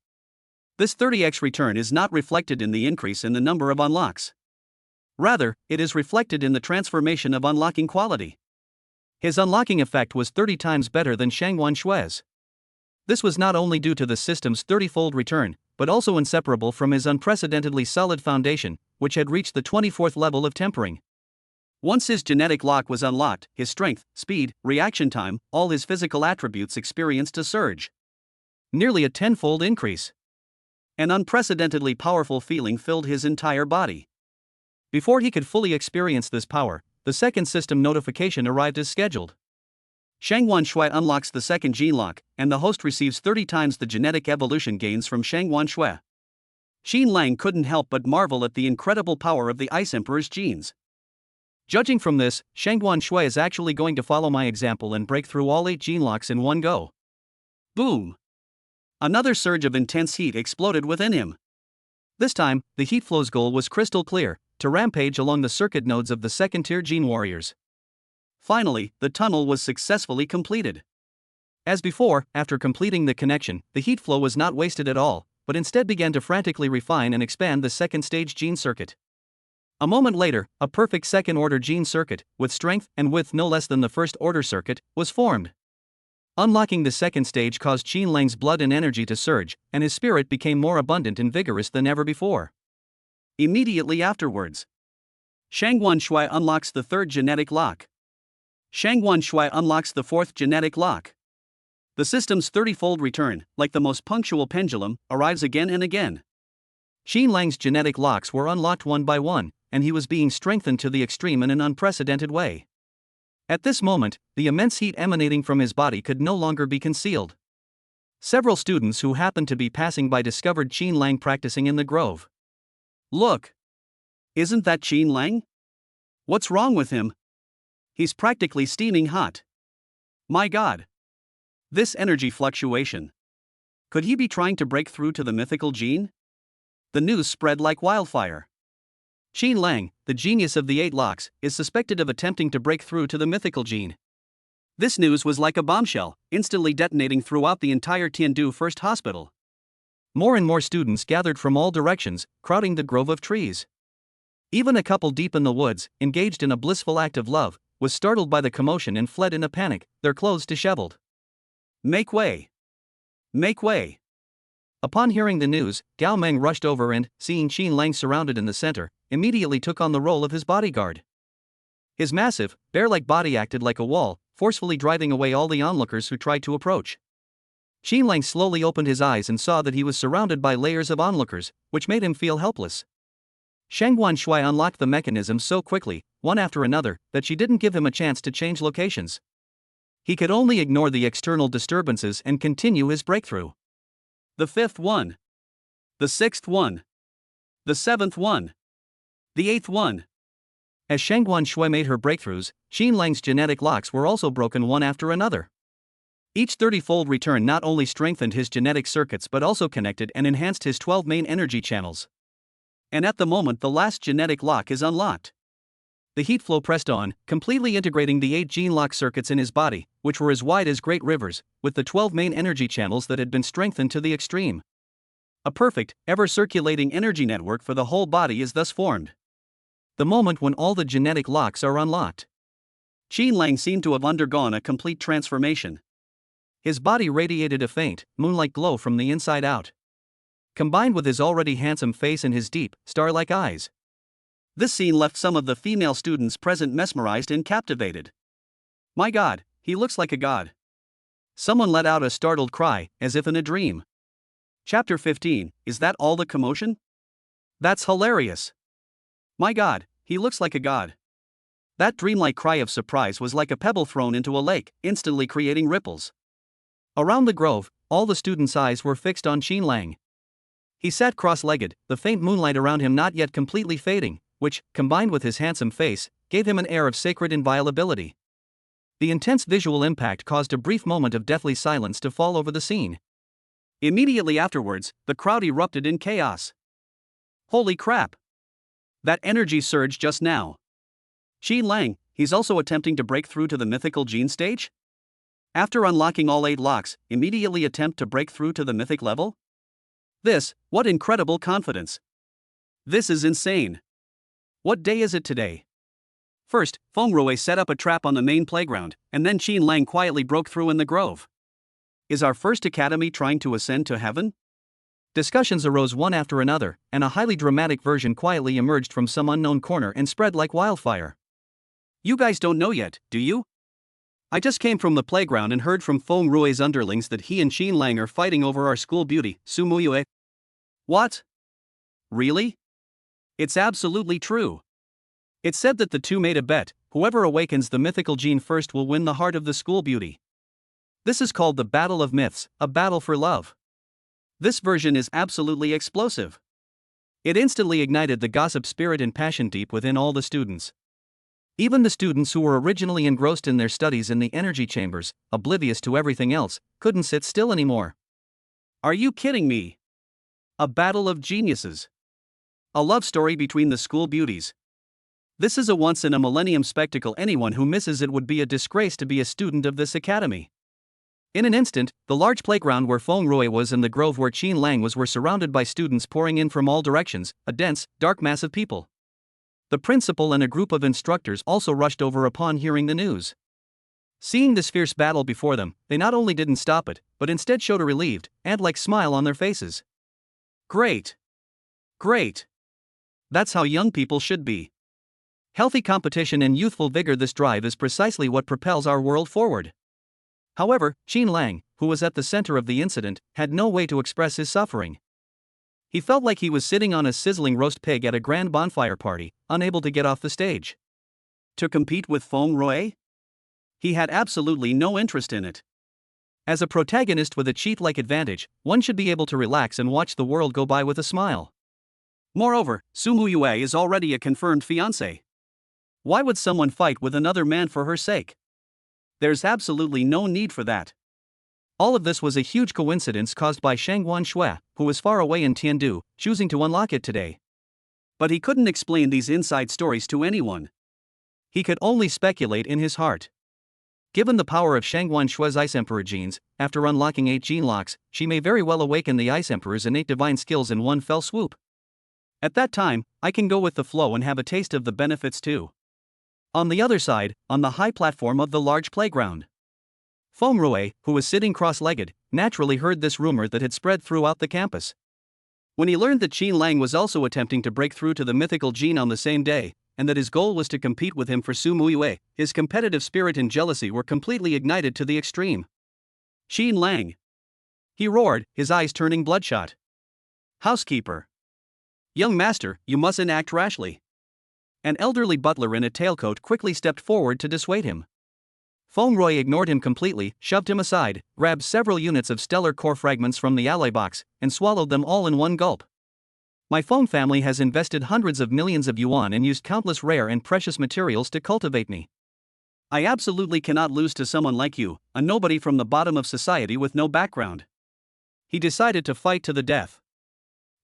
[SPEAKER 1] This 30x return is not reflected in the increase in the number of unlocks. Rather, it is reflected in the transformation of unlocking quality. His unlocking effect was 30 times better than Shangguan Xue's. This was not only due to the system's 30-fold return, but also inseparable from his unprecedentedly solid foundation, which had reached the 24th level of tempering. Once his genetic lock was unlocked, his strength, speed, reaction time, all his physical attributes experienced a surge. Nearly a 10-fold increase. An unprecedentedly powerful feeling filled his entire body. Before he could fully experience this power, the second system notification arrived as scheduled. Shangguan Xue unlocks the second gene lock, and the host receives 30 times the genetic evolution gains from Shangguan Xue. Qin Lang couldn't help but marvel at the incredible power of the Ice Emperor's genes. Judging from this, Shangguan Xue is actually going to follow my example and break through all 8 gene locks in one go. Boom! Another surge of intense heat exploded within him. This time, the heat flow's goal was crystal clear: to rampage along the circuit nodes of the second-tier gene warriors. Finally, the tunnel was successfully completed. As before, after completing the connection, the heat flow was not wasted at all, but instead began to frantically refine and expand the second-stage gene circuit. A moment later, a perfect second-order gene circuit, with strength and width no less than the first-order circuit, was formed. Unlocking the second stage caused Qin Lang's blood and energy to surge, and his spirit became more abundant and vigorous than ever before. Immediately afterwards, Shangguan Xue unlocks the third genetic lock. Shangguan Xue unlocks the fourth genetic lock. The system's 30-fold return, like the most punctual pendulum, arrives again and again. Qin Lang's genetic locks were unlocked one by one, and he was being strengthened to the extreme in an unprecedented way. At this moment, the immense heat emanating from his body could no longer be concealed. Several students who happened to be passing by discovered Qin Lang practicing in the grove. Look! Isn't that Qin Lang? What's wrong with him? He's practically steaming hot. My God! This energy fluctuation. Could he be trying to break through to the mythical gene? The news spread like wildfire. Qin Lang, the genius of the 8 locks, is suspected of attempting to break through to the mythical gene. This news was like a bombshell, instantly detonating throughout the entire Tiandu First Hospital. More and more students gathered from all directions, crowding the grove of trees. Even a couple deep in the woods, engaged in a blissful act of love, was startled by the commotion and fled in a panic, their clothes disheveled. Make way! Make way! Upon hearing the news, Gao Meng rushed over and, seeing Qin Lang surrounded in the center, immediately took on the role of his bodyguard. His massive, bear-like body acted like a wall, forcefully driving away all the onlookers who tried to approach. Qin Lang slowly opened his eyes and saw that he was surrounded by layers of onlookers, which made him feel helpless. Shangguan Shui unlocked the mechanism so quickly, one after another, that she didn't give him a chance to change locations. He could only ignore the external disturbances and continue his breakthrough. The fifth one. The sixth one. The seventh one. The eighth one. As Shangguan Shui made her breakthroughs, Qin Lang's genetic locks were also broken one after another. Each 30-fold return not only strengthened his genetic circuits but also connected and enhanced his 12 main energy channels. And at the moment the last genetic lock is unlocked. The heat flow pressed on, completely integrating the 8 gene lock circuits in his body, which were as wide as great rivers, with the 12 main energy channels that had been strengthened to the extreme. A perfect, ever-circulating energy network for the whole body is thus formed. The moment when all the genetic locks are unlocked. Qin Lang seemed to have undergone a complete transformation. His body radiated a faint, moonlight glow from the inside out. Combined with his already handsome face and his deep, star-like eyes. This scene left some of the female students present mesmerized and captivated. My God, he looks like a god. Someone let out a startled cry, as if in a dream. Chapter 15, is that all the commotion? That's hilarious. My God, he looks like a god. That dreamlike cry of surprise was like a pebble thrown into a lake, instantly creating ripples. Around the grove, all the students' eyes were fixed on Qin Lang. He sat cross-legged, the faint moonlight around him not yet completely fading, which, combined with his handsome face, gave him an air of sacred inviolability. The intense visual impact caused a brief moment of deathly silence to fall over the scene. Immediately afterwards, the crowd erupted in chaos. Holy crap! That energy surge just now. Qin Lang, he's also attempting to break through to the mythical gene stage? After unlocking all 8 locks, immediately attempt to break through to the mythic level? What incredible confidence! This is insane. What day is it today? First, Feng Rui set up a trap on the main playground, and then Qin Lang quietly broke through in the grove. Is our first academy trying to ascend to heaven? Discussions arose one after another, and a highly dramatic version quietly emerged from some unknown corner and spread like wildfire. You guys don't know yet, do you? I just came from the playground and heard from Feng Rui's underlings that he and Qin Lang are fighting over our school beauty, Su Muyue. What? Really? It's absolutely true. It's said that the two made a bet, whoever awakens the mythical gene first will win the heart of the school beauty. This is called the Battle of Myths, a battle for love. This version is absolutely explosive. It instantly ignited the gossip spirit and passion deep within all the students. Even the students who were originally engrossed in their studies in the energy chambers, oblivious to everything else, couldn't sit still anymore. Are you kidding me? A battle of geniuses. A love story between the school beauties. This is a once-in-a-millennium spectacle. Anyone who misses it would be a disgrace to be a student of this academy. In an instant, the large playground where Feng Rui was and the grove where Qin Lang was were surrounded by students pouring in from all directions, a dense, dark mass of people. The principal and a group of instructors also rushed over upon hearing the news. Seeing this fierce battle before them, they not only didn't stop it, but instead showed a relieved, ant-like smile on their faces. Great! Great! That's how young people should be. Healthy competition and youthful vigor. This drive is precisely what propels our world forward. However, Qin Lang, who was at the center of the incident, had no way to express his suffering. He felt like he was sitting on a sizzling roast pig at a grand bonfire party, unable to get off the stage. To compete with Feng Rui? He had absolutely no interest in it. As a protagonist with a cheat-like advantage, one should be able to relax and watch the world go by with a smile. Moreover, Su Muyue is already a confirmed fiancée. Why would someone fight with another man for her sake? There's absolutely no need for that. All of this was a huge coincidence caused by Shangguan Shui, who was far away in Tiandu, choosing to unlock it today. But he couldn't explain these inside stories to anyone. He could only speculate in his heart. Given the power of Shangguan Shui's Ice Emperor genes, after unlocking 8 gene locks, she may very well awaken the Ice Emperor's innate divine skills in one fell swoop. At that time, I can go with the flow and have a taste of the benefits too. On the other side, on the high platform of the large playground, Feng Rui, who was sitting cross-legged, naturally heard this rumor that had spread throughout the campus. When he learned that Qin Lang was also attempting to break through to the mythical gene on the same day, and that his goal was to compete with him for Su Muyue, his competitive spirit and jealousy were completely ignited to the extreme. Qin Lang! He roared, his eyes turning bloodshot. Housekeeper! Young master, you mustn't act rashly. An elderly butler in a tailcoat quickly stepped forward to dissuade him. Feng Rui ignored him completely, shoved him aside, grabbed several units of stellar core fragments from the alloy box, and swallowed them all in one gulp. My Feng family has invested hundreds of millions of yuan and used countless rare and precious materials to cultivate me. I absolutely cannot lose to someone like you, a nobody from the bottom of society with no background. He decided to fight to the death.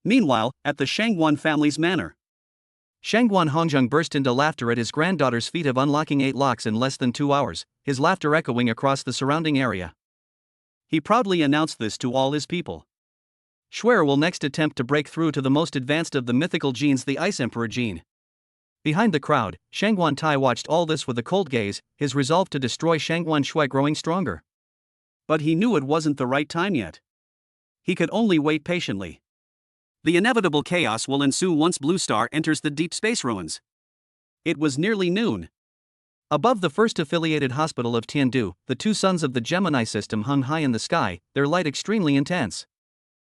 [SPEAKER 1] Meanwhile, at the Shangguan family's manor, Shangguan Hongzheng burst into laughter at his granddaughter's feat of unlocking 8 locks in less than 2 hours, his laughter echoing across the surrounding area. He proudly announced this to all his people. Shuer will next attempt to break through to the most advanced of the mythical genes, the Ice Emperor gene. Behind the crowd, Shangguan Tai watched all this with a cold gaze, his resolve to destroy Shangguan Shui growing stronger. But he knew it wasn't the right time yet. He could only wait patiently. The inevitable chaos will ensue once Blue Star enters the deep space ruins. It was nearly noon. Above the first affiliated hospital of Tiandu, the 2 suns of the Gemini system hung high in the sky, their light extremely intense.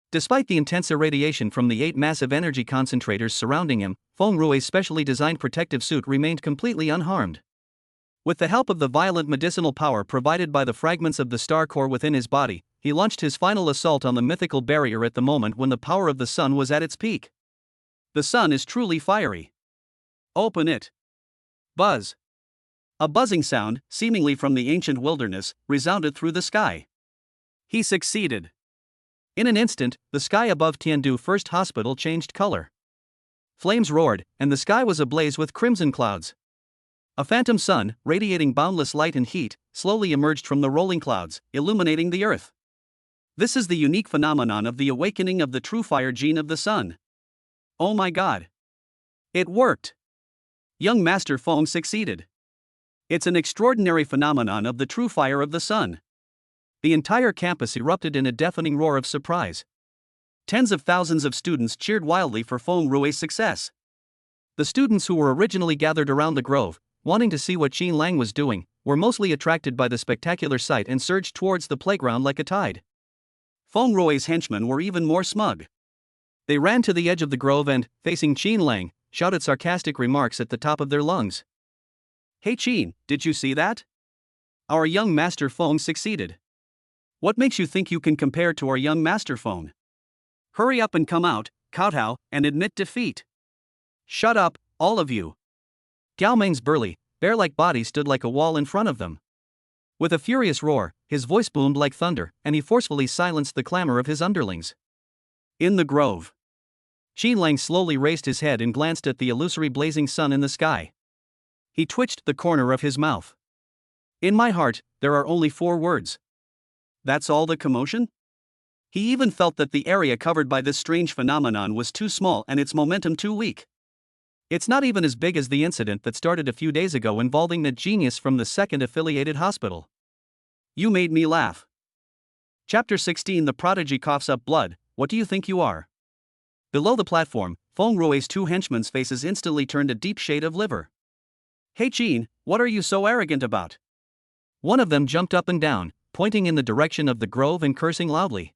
[SPEAKER 1] Despite the intense irradiation from the 8 massive energy concentrators surrounding him, Feng Rui's specially designed protective suit remained completely unharmed. With the help of the violent medicinal power provided by the fragments of the star core within his body, he launched his final assault on the mythical barrier at the moment when the power of the sun was at its peak. The sun is truly fiery. Open it. Buzz. A buzzing sound, seemingly from the ancient wilderness, resounded through the sky. He succeeded. In an instant, the sky above Tiandu First Hospital changed color. Flames roared, and the sky was ablaze with crimson clouds. A phantom sun, radiating boundless light and heat, slowly emerged from the rolling clouds, illuminating the earth. This is the unique phenomenon of the awakening of the true fire gene of the sun. Oh my god! It worked! Young Master Feng succeeded. It's an extraordinary phenomenon of the true fire of the sun. The entire campus erupted in a deafening roar of surprise. Tens of thousands of students cheered wildly for Feng Rui's success. The students who were originally gathered around the grove, wanting to see what Qin Lang was doing, were mostly attracted by the spectacular sight and surged towards the playground like a tide. Feng Rui's henchmen were even more smug. They ran to the edge of the grove and, facing Qin Lang, shouted sarcastic remarks at the top of their lungs. Hey Qin, did you see that? Our young Master Feng succeeded. What makes you think you can compare to our young Master Feng? Hurry up and come out, kowtow, and admit defeat. Shut up, all of you. Gao Meng's burly, bear-like body stood like a wall in front of them. With a furious roar, his voice boomed like thunder, and he forcefully silenced the clamor of his underlings. In the grove, Qin Lang slowly raised his head and glanced at the illusory blazing sun in the sky. He twitched the corner of his mouth. In my heart, there are only 4 words. That's all the commotion? He even felt that the area covered by this strange phenomenon was too small and its momentum too weak. It's not even as big as the incident that started a few days ago involving the genius from the second affiliated hospital. You made me laugh. Chapter 16 The Prodigy coughs up blood. What do you think you are? Below the platform, Feng Rui's 2 henchmen's faces instantly turned a deep shade of liver. Hey Qin, what are you so arrogant about? One of them jumped up and down, pointing in the direction of the grove and cursing loudly.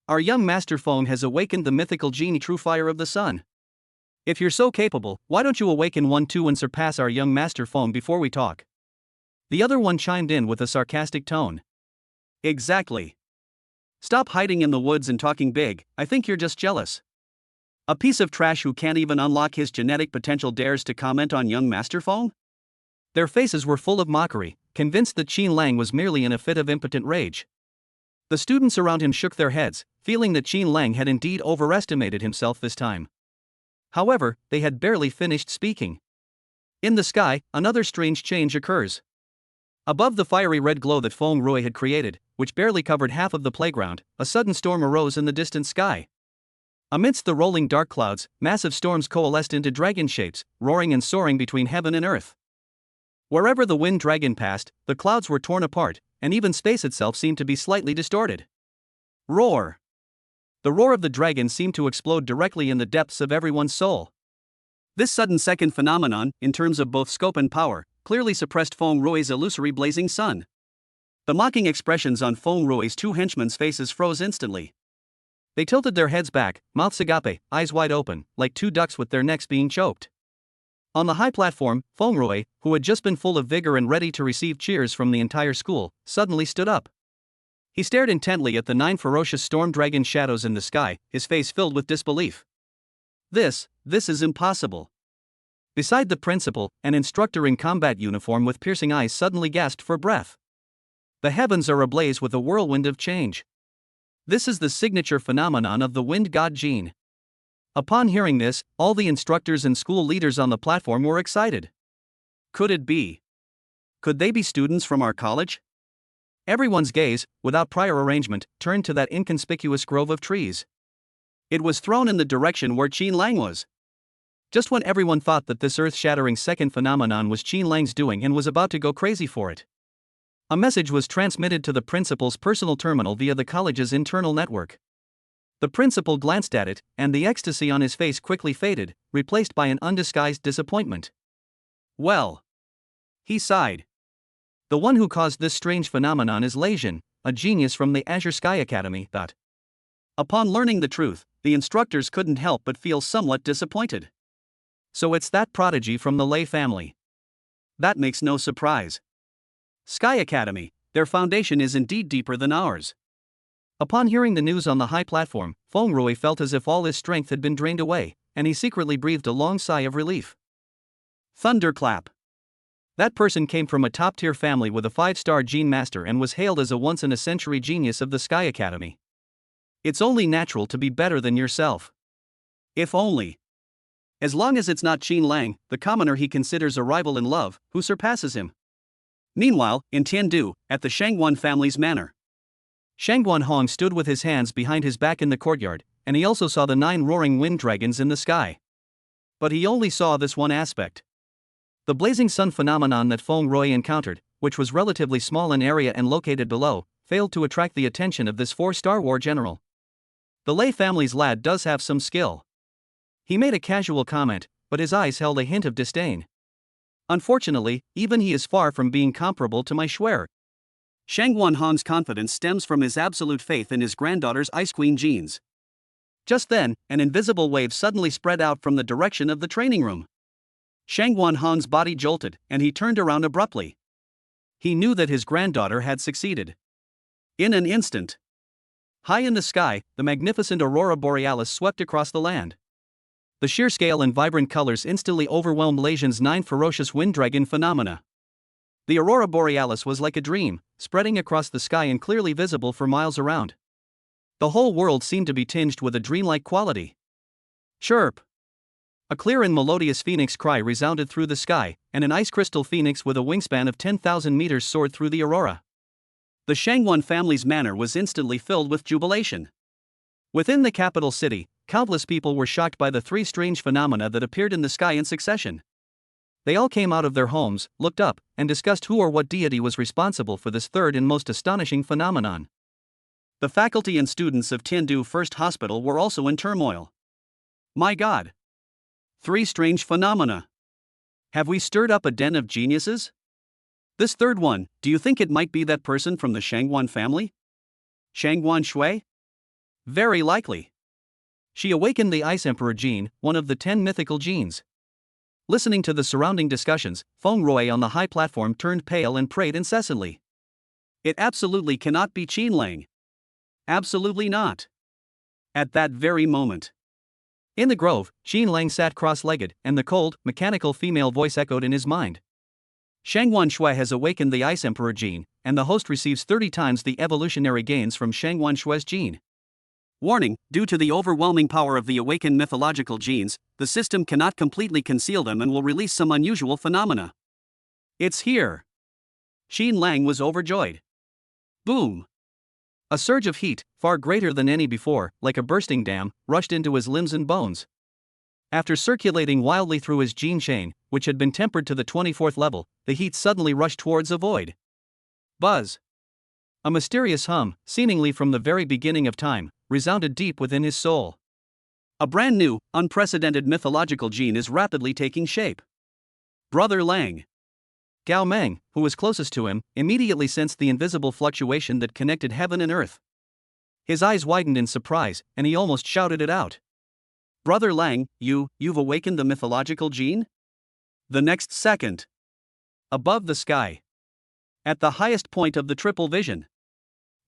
[SPEAKER 1] Our young Master Feng has awakened the mythical genie true fire of the sun. If you're so capable, why don't you awaken one too and surpass our young Master Feng before we talk? The other one chimed in with a sarcastic tone. Exactly. Stop hiding in the woods and talking big, I think you're just jealous. A piece of trash who can't even unlock his genetic potential dares to comment on young Master Feng? Their faces were full of mockery, convinced that Qin Lang was merely in a fit of impotent rage. The students around him shook their heads, feeling that Qin Lang had indeed overestimated himself this time. However, they had barely finished speaking. In the sky, another strange change occurs. Above the fiery red glow that Feng Rui had created, which barely covered half of the playground, a sudden storm arose in the distant sky. Amidst the rolling dark clouds, massive storms coalesced into dragon shapes, roaring and soaring between heaven and earth. Wherever the wind dragon passed, the clouds were torn apart, and even space itself seemed to be slightly distorted. Roar! The roar of the dragon seemed to explode directly in the depths of everyone's soul. This sudden second phenomenon, in terms of both scope and power, clearly suppressed Feng Rui's illusory blazing sun. The mocking expressions on Feng Rui's two henchmen's faces froze instantly. They tilted their heads back, mouths agape, eyes wide open, like two ducks with their necks being choked. On the high platform, Feng Rui, who had just been full of vigor and ready to receive cheers from the entire school, suddenly stood up. He stared intently at the 9 ferocious storm dragon shadows in the sky, his face filled with disbelief. This is impossible. Beside the principal, an instructor in combat uniform with piercing eyes suddenly gasped for breath. The heavens are ablaze with a whirlwind of change. This is the signature phenomenon of the wind god Jin. Upon hearing this, all the instructors and school leaders on the platform were excited. Could it be? Could they be students from our college? Everyone's gaze, without prior arrangement, turned to that inconspicuous grove of trees. It was thrown in the direction where Qin Lang was. Just when everyone thought that this earth-shattering second phenomenon was Qin Lang's doing and was about to go crazy for it, a message was transmitted to the principal's personal terminal via the college's internal network. The principal glanced at it, and the ecstasy on his face quickly faded, replaced by an undisguised disappointment. Well, he sighed. The one who caused this strange phenomenon is Lei Jin, a genius from the Azure Sky Academy. Upon learning the truth, the instructors couldn't help but feel somewhat disappointed. So it's that prodigy from the Lei family. That makes no surprise. Sky Academy, their foundation is indeed deeper than ours. Upon hearing the news on the high platform, Feng Rui felt as if all his strength had been drained away, and he secretly breathed a long sigh of relief. Thunderclap. That person came from a top-tier family with a 5-star gene master and was hailed as a once-in-a-century genius of the Sky Academy. It's only natural to be better than yourself. If only. As long as it's not Qin Lang, the commoner he considers a rival in love, who surpasses him. Meanwhile, in Tiandu, at the Shangguan family's manor, Shangguan Hong stood with his hands behind his back in the courtyard, and he also saw the 9 roaring wind dragons in the sky. But he only saw this one aspect. The blazing sun phenomenon that Feng Rui encountered, which was relatively small in area and located below, failed to attract the attention of this 4-star war general. The Lei family's lad does have some skill. He made a casual comment, but his eyes held a hint of disdain. Unfortunately, even he is far from being comparable to my Schwer. Shangguan Hong's confidence stems from his absolute faith in his granddaughter's Ice Queen genes. Just then, an invisible wave suddenly spread out from the direction of the training room. Shangguan Hong's body jolted, and he turned around abruptly. He knew that his granddaughter had succeeded. In an instant, high in the sky, the magnificent aurora borealis swept across the land. The sheer scale and vibrant colors instantly overwhelmed Lei Jin's 9 ferocious wind dragon phenomena. The aurora borealis was like a dream, spreading across the sky and clearly visible for miles around. The whole world seemed to be tinged with a dreamlike quality. Chirp! A clear and melodious phoenix cry resounded through the sky, and an ice crystal phoenix with a wingspan of 10,000 meters soared through the aurora. The Shangguan family's manor was instantly filled with jubilation. Within the capital city, countless people were shocked by the 3 strange phenomena that appeared in the sky in succession. They all came out of their homes, looked up, and discussed who or what deity was responsible for this third and most astonishing phenomenon. The faculty and students of Tiandu First Hospital were also in turmoil. My God! 3 strange phenomena. Have we stirred up a den of geniuses? This third one, do you think it might be that person from the Shangguan family? Shangguan Shui? Very likely. She awakened the Ice Emperor gene, one of the 10 mythical genes. Listening to the surrounding discussions, Feng Rui on the high platform turned pale and prayed incessantly. It absolutely cannot be Qin Lang. Absolutely not. At that very moment. In the grove, Qin Lang sat cross-legged, and the cold, mechanical female voice echoed in his mind. Shangguan Shui has awakened the Ice Emperor gene, and the host receives 30 times the evolutionary gains from Shangguan Shui's gene. Warning, due to the overwhelming power of the awakened mythological genes, the system cannot completely conceal them and will release some unusual phenomena. It's here. Xin Lang was overjoyed. Boom! A surge of heat, far greater than any before, like a bursting dam, rushed into his limbs and bones. After circulating wildly through his gene chain, which had been tempered to the 24th level, the heat suddenly rushed towards a void. Buzz! A mysterious hum, seemingly from the very beginning of time, resounded deep within his soul. A brand new, unprecedented mythological gene is rapidly taking shape. Brother Lang. Gao Meng, who was closest to him, immediately sensed the invisible fluctuation that connected heaven and earth. His eyes widened in surprise, and he almost shouted it out. Brother Lang, you've awakened the mythological gene? The next second. Above the sky. At the highest point of the triple vision.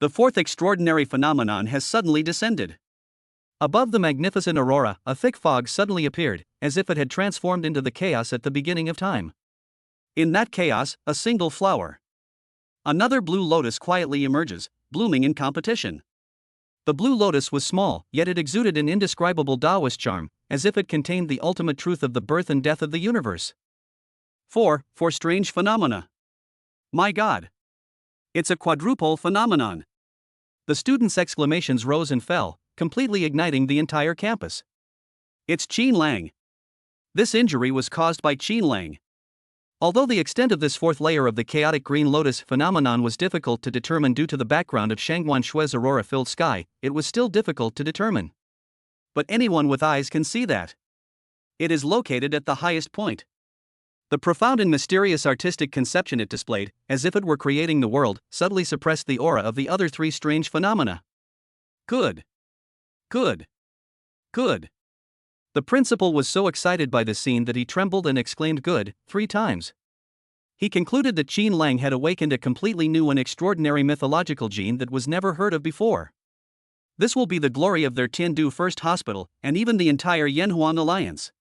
[SPEAKER 1] The fourth extraordinary phenomenon has suddenly descended. Above the magnificent aurora, a thick fog suddenly appeared, as if it had transformed into the chaos at the beginning of time. In that chaos, a single flower. Another blue lotus quietly emerges, blooming in competition. The blue lotus was small, yet it exuded an indescribable Taoist charm, as if it contained the ultimate truth of the birth and death of the universe. 4 strange phenomena. My God! It's a quadruple phenomenon. The students' exclamations rose and fell, completely igniting the entire campus. It's Xin Lang. This injury was caused by Xin Lang. Although the extent of this fourth layer of the chaotic green lotus phenomenon was difficult to determine due to the background of Shangguan Shui's aurora-filled sky, it was still difficult to determine. But anyone with eyes can see that. It is located at the highest point. The profound and mysterious artistic conception it displayed, as if it were creating the world, subtly suppressed the aura of the other three strange phenomena. Good. Good. Good. The principal was so excited by the scene that he trembled and exclaimed good 3 times. He concluded that Xin Lang had awakened a completely new and extraordinary mythological gene that was never heard of before. This will be the glory of their Tiandu First Hospital, and even the entire Yanhuan Alliance.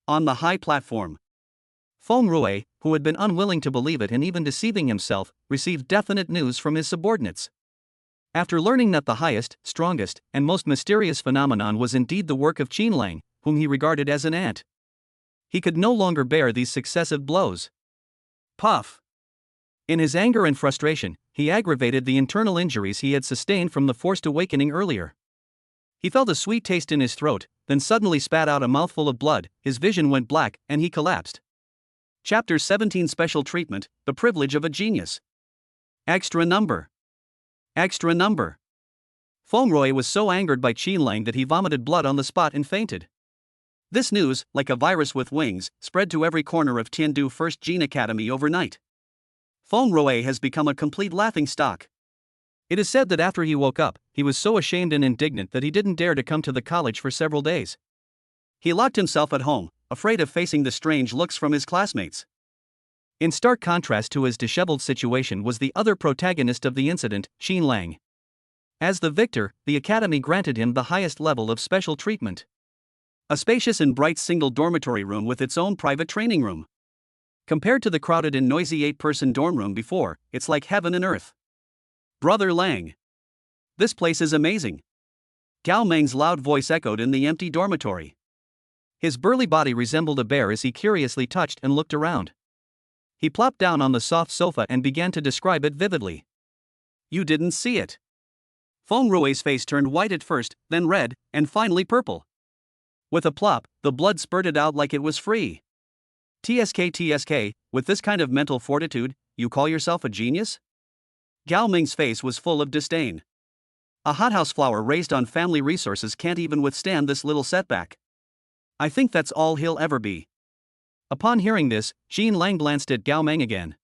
[SPEAKER 1] On the high platform, Feng Rue, who had been unwilling to believe it and even deceiving himself, received definite news from his subordinates. After learning that the highest, strongest, and most mysterious phenomenon was indeed the work of Xin Lang, whom he regarded as an ant, he could no longer bear these successive blows. Puff! In his anger and frustration, he aggravated the internal injuries he had sustained from the forced awakening earlier. He felt a sweet taste in his throat, then suddenly spat out a mouthful of blood, his vision went black, and he collapsed. Chapter 17 Special Treatment, The Privilege of a Genius. Extra number. Extra number. Feng Rue was so angered by Xin Lang that he vomited blood on the spot and fainted. This news, like a virus with wings, spread to every corner of Tiandu First Gene Academy overnight. Feng Rue has become a complete laughingstock. It is said that after he woke up, he was so ashamed and indignant that he didn't dare to come to the college for several days. He locked himself at home, afraid of facing the strange looks from his classmates. In stark contrast to his disheveled situation was the other protagonist of the incident, Xin Lang. As the victor, the academy granted him the highest level of special treatment. A spacious and bright single dormitory room with its own private training room. Compared to the crowded and noisy 8-person dorm room before, it's like heaven and earth. Brother Lang. This place is amazing. Gao Meng's loud voice echoed in the empty dormitory. His burly body resembled a bear as he curiously touched and looked around. He plopped down on the soft sofa and began to describe it vividly. You didn't see it. Feng Rue's face turned white at first, then red, and finally purple. With a plop, the blood spurted out like it was free. TSK, with this kind of mental fortitude, you call yourself a genius? Gao Ming's face was full of disdain. A hothouse flower raised on family resources can't even withstand this little setback. I think that's all he'll ever be. Upon hearing this, Xin Lang glanced at Gao Meng again.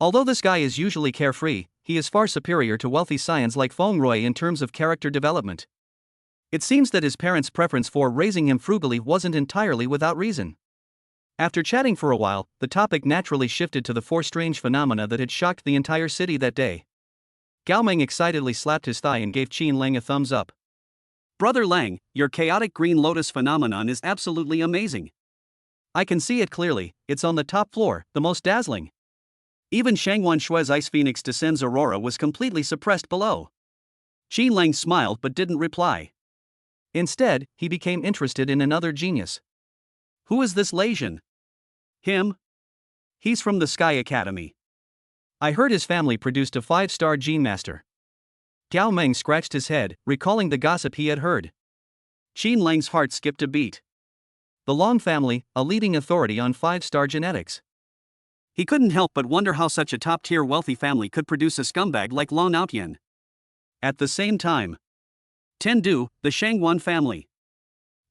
[SPEAKER 1] Although this guy is usually carefree, he is far superior to wealthy scions like Feng Rue in terms of character development. It seems that his parents' preference for raising him frugally wasn't entirely without reason. After chatting for a while, the topic naturally shifted to the 4 strange phenomena that had shocked the entire city that day. Gao Meng excitedly slapped his thigh and gave Xin Lang a thumbs up. Brother Lang, your chaotic green lotus phenomenon is absolutely amazing. I can see it clearly, it's on the top floor, the most dazzling. Even Shangguan Shui's Ice Phoenix Descends Aurora was completely suppressed below. Xin Lang smiled but didn't reply. Instead, he became interested in another genius. Who is this Lasian? Him? He's from the Sky Academy. I heard his family produced a 5-star gene master. Gao Meng scratched his head, recalling the gossip he had heard. Qin Lang's heart skipped a beat. The Long family, a leading authority on 5-star genetics. He couldn't help but wonder how such a top-tier wealthy family could produce a scumbag like Long Outyan. At the same time, Tendu, the Shangguan family.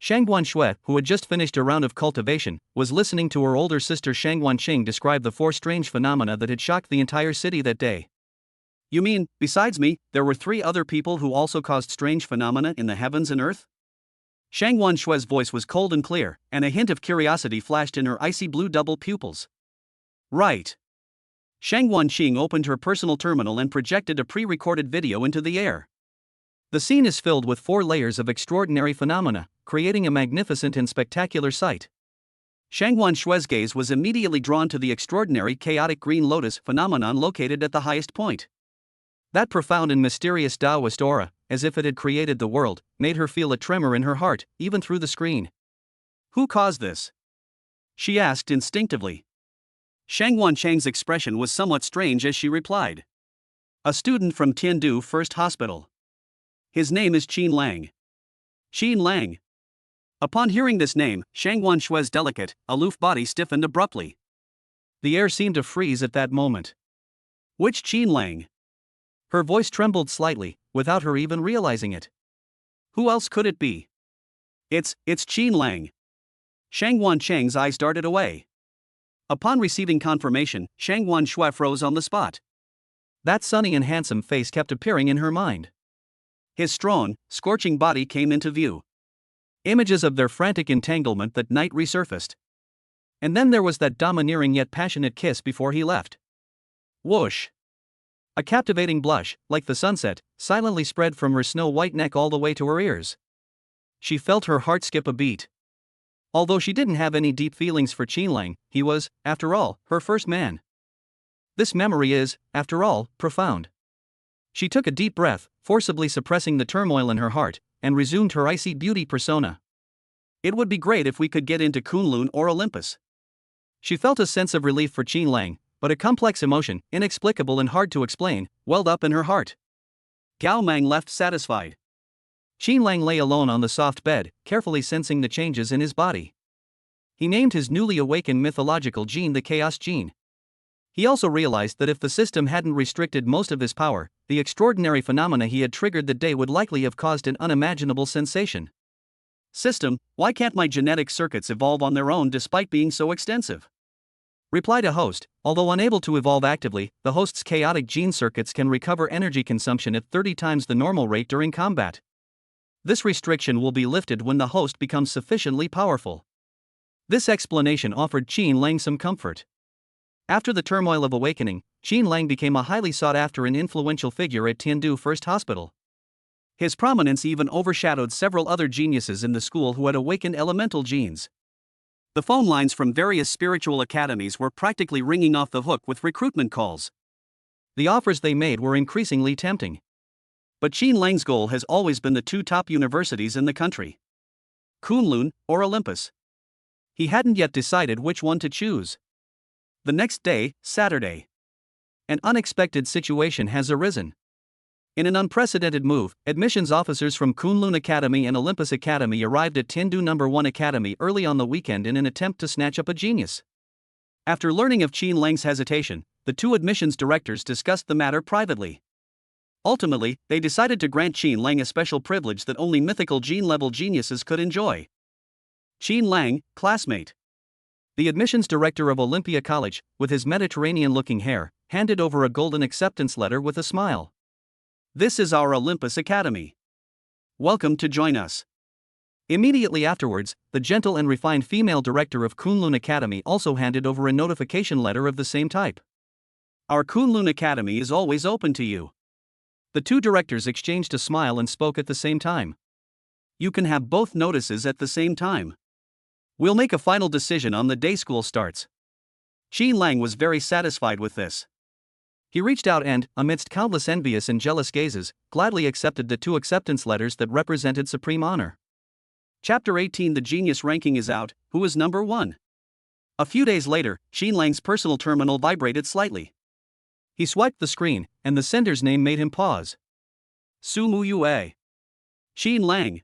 [SPEAKER 1] Shangguan Shui, who had just finished a round of cultivation, was listening to her older sister Shangguan Qing describe the 4 strange phenomena that had shocked the entire city that day. You mean, besides me, there were 3 other people who also caused strange phenomena in the heavens and earth? Shangguan Shui's voice was cold and clear, and a hint of curiosity flashed in her icy blue double pupils. Right. Shangguan Qing opened her personal terminal and projected a pre-recorded video into the air. The scene is filled with 4 layers of extraordinary phenomena, creating a magnificent and spectacular sight. Shangguan Shui's gaze was immediately drawn to the extraordinary chaotic green lotus phenomenon located at the highest point. That profound and mysterious Taoist aura, as if it had created the world, made her feel a tremor in her heart, even through the screen. Who caused this? She asked instinctively. Shangguan Chang's expression was somewhat strange as she replied. A student from Tiandu First Hospital. His name is Qin Lang. Qin Lang. Upon hearing this name, Shangguan Shui's delicate, aloof body stiffened abruptly. The air seemed to freeze at that moment. Which Qin Lang? Her voice trembled slightly, without her even realizing it. Who else could it be? It's Qin Lang. Shangguan Chang's eyes darted away. Upon receiving confirmation, Shangguan Shui froze on the spot. That sunny and handsome face kept appearing in her mind. His strong, scorching body came into view. Images of their frantic entanglement that night resurfaced. And then there was that domineering yet passionate kiss before he left. Whoosh! A captivating blush, like the sunset, silently spread from her snow-white neck all the way to her ears. She felt her heart skip a beat. Although she didn't have any deep feelings for Qin Lang, he was, after all, her first man. This memory is, after all, profound. She took a deep breath, forcibly suppressing the turmoil in her heart, and resumed her icy beauty persona. It would be great if we could get into Kunlun or Olympus. She felt a sense of relief for Qin Lang, but a complex emotion, inexplicable and hard to explain, welled up in her heart. Gao Mang left satisfied. Qin Lang lay alone on the soft bed, carefully sensing the changes in his body. He named his newly awakened mythological gene the Chaos Gene. He also realized that if the system hadn't restricted most of his power, the extraordinary phenomena he had triggered that day would likely have caused an unimaginable sensation. System, why can't my genetic circuits evolve on their own despite being so extensive? Replied a host. Although unable to evolve actively, the host's chaotic gene circuits can recover energy consumption at 30 times the normal rate during combat. This restriction will be lifted when the host becomes sufficiently powerful. This explanation offered Qin Lang some comfort. After the turmoil of awakening, Qin Lang became a highly sought-after and influential figure at Tiandu First Hospital. His prominence even overshadowed several other geniuses in the school who had awakened elemental genes. The phone lines from various spiritual academies were practically ringing off the hook with recruitment calls. The offers they made were increasingly tempting. But Qin Lang's goal has always been the 2 top universities in the country. Kunlun or Olympus. He hadn't yet decided which one to choose. The next day, Saturday. An unexpected situation has arisen. In an unprecedented move, admissions officers from Kunlun Academy and Olympus Academy arrived at Tiandu No. 1 Academy early on the weekend in an attempt to snatch up a genius. After learning of Qin Lang's hesitation, the 2 admissions directors discussed the matter privately. Ultimately, they decided to grant Qin Lang a special privilege that only mythical gene-level geniuses could enjoy. Qin Lang, classmate. The admissions director of Olympia College, with his Mediterranean-looking hair, handed over a golden acceptance letter with a smile. This is our Olympus Academy. Welcome to join us. Immediately afterwards, the gentle and refined female director of Kunlun Academy also handed over a notification letter of the same type. Our Kunlun Academy is always open to you. The 2 directors exchanged a smile and spoke at the same time. You can have both notices at the same time. We'll make a final decision on the day school starts. Qin Lang was very satisfied with this. He reached out and, amidst countless envious and jealous gazes, gladly accepted the 2 acceptance letters that represented supreme honor. Chapter 18. The genius ranking is out. Who is number 1? A few days later, Qin Lang's personal terminal vibrated slightly. He swiped the screen, and the sender's name made him pause. Su Muyue. Xin Lang.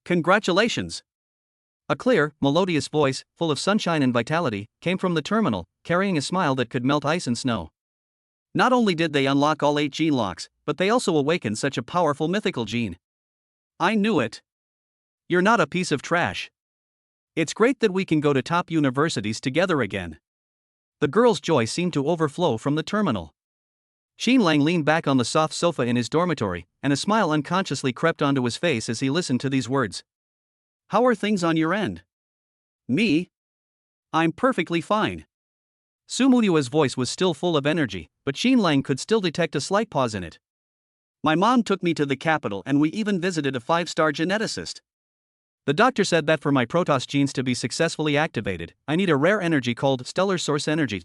[SPEAKER 1] Congratulations! A clear, melodious voice, full of sunshine and vitality, came from the terminal, carrying a smile that could melt ice and snow. Not only did they unlock all 8 gene locks, but they also awakened such a powerful mythical gene. I knew it. You're not a piece of trash. It's great that we can go to top universities together again. The girl's joy seemed to overflow from the terminal. Xin Lang leaned back on the soft sofa in his dormitory, and a smile unconsciously crept onto his face as he listened to these words. How are things on your end? Me? I'm perfectly fine. Su Muyue's voice was still full of energy, but Xin Lang could still detect a slight pause in it. My mom took me to the capital and we even visited a 5-star geneticist. The doctor said that for my Protoss genes to be successfully activated, I need a rare energy called stellar source energy.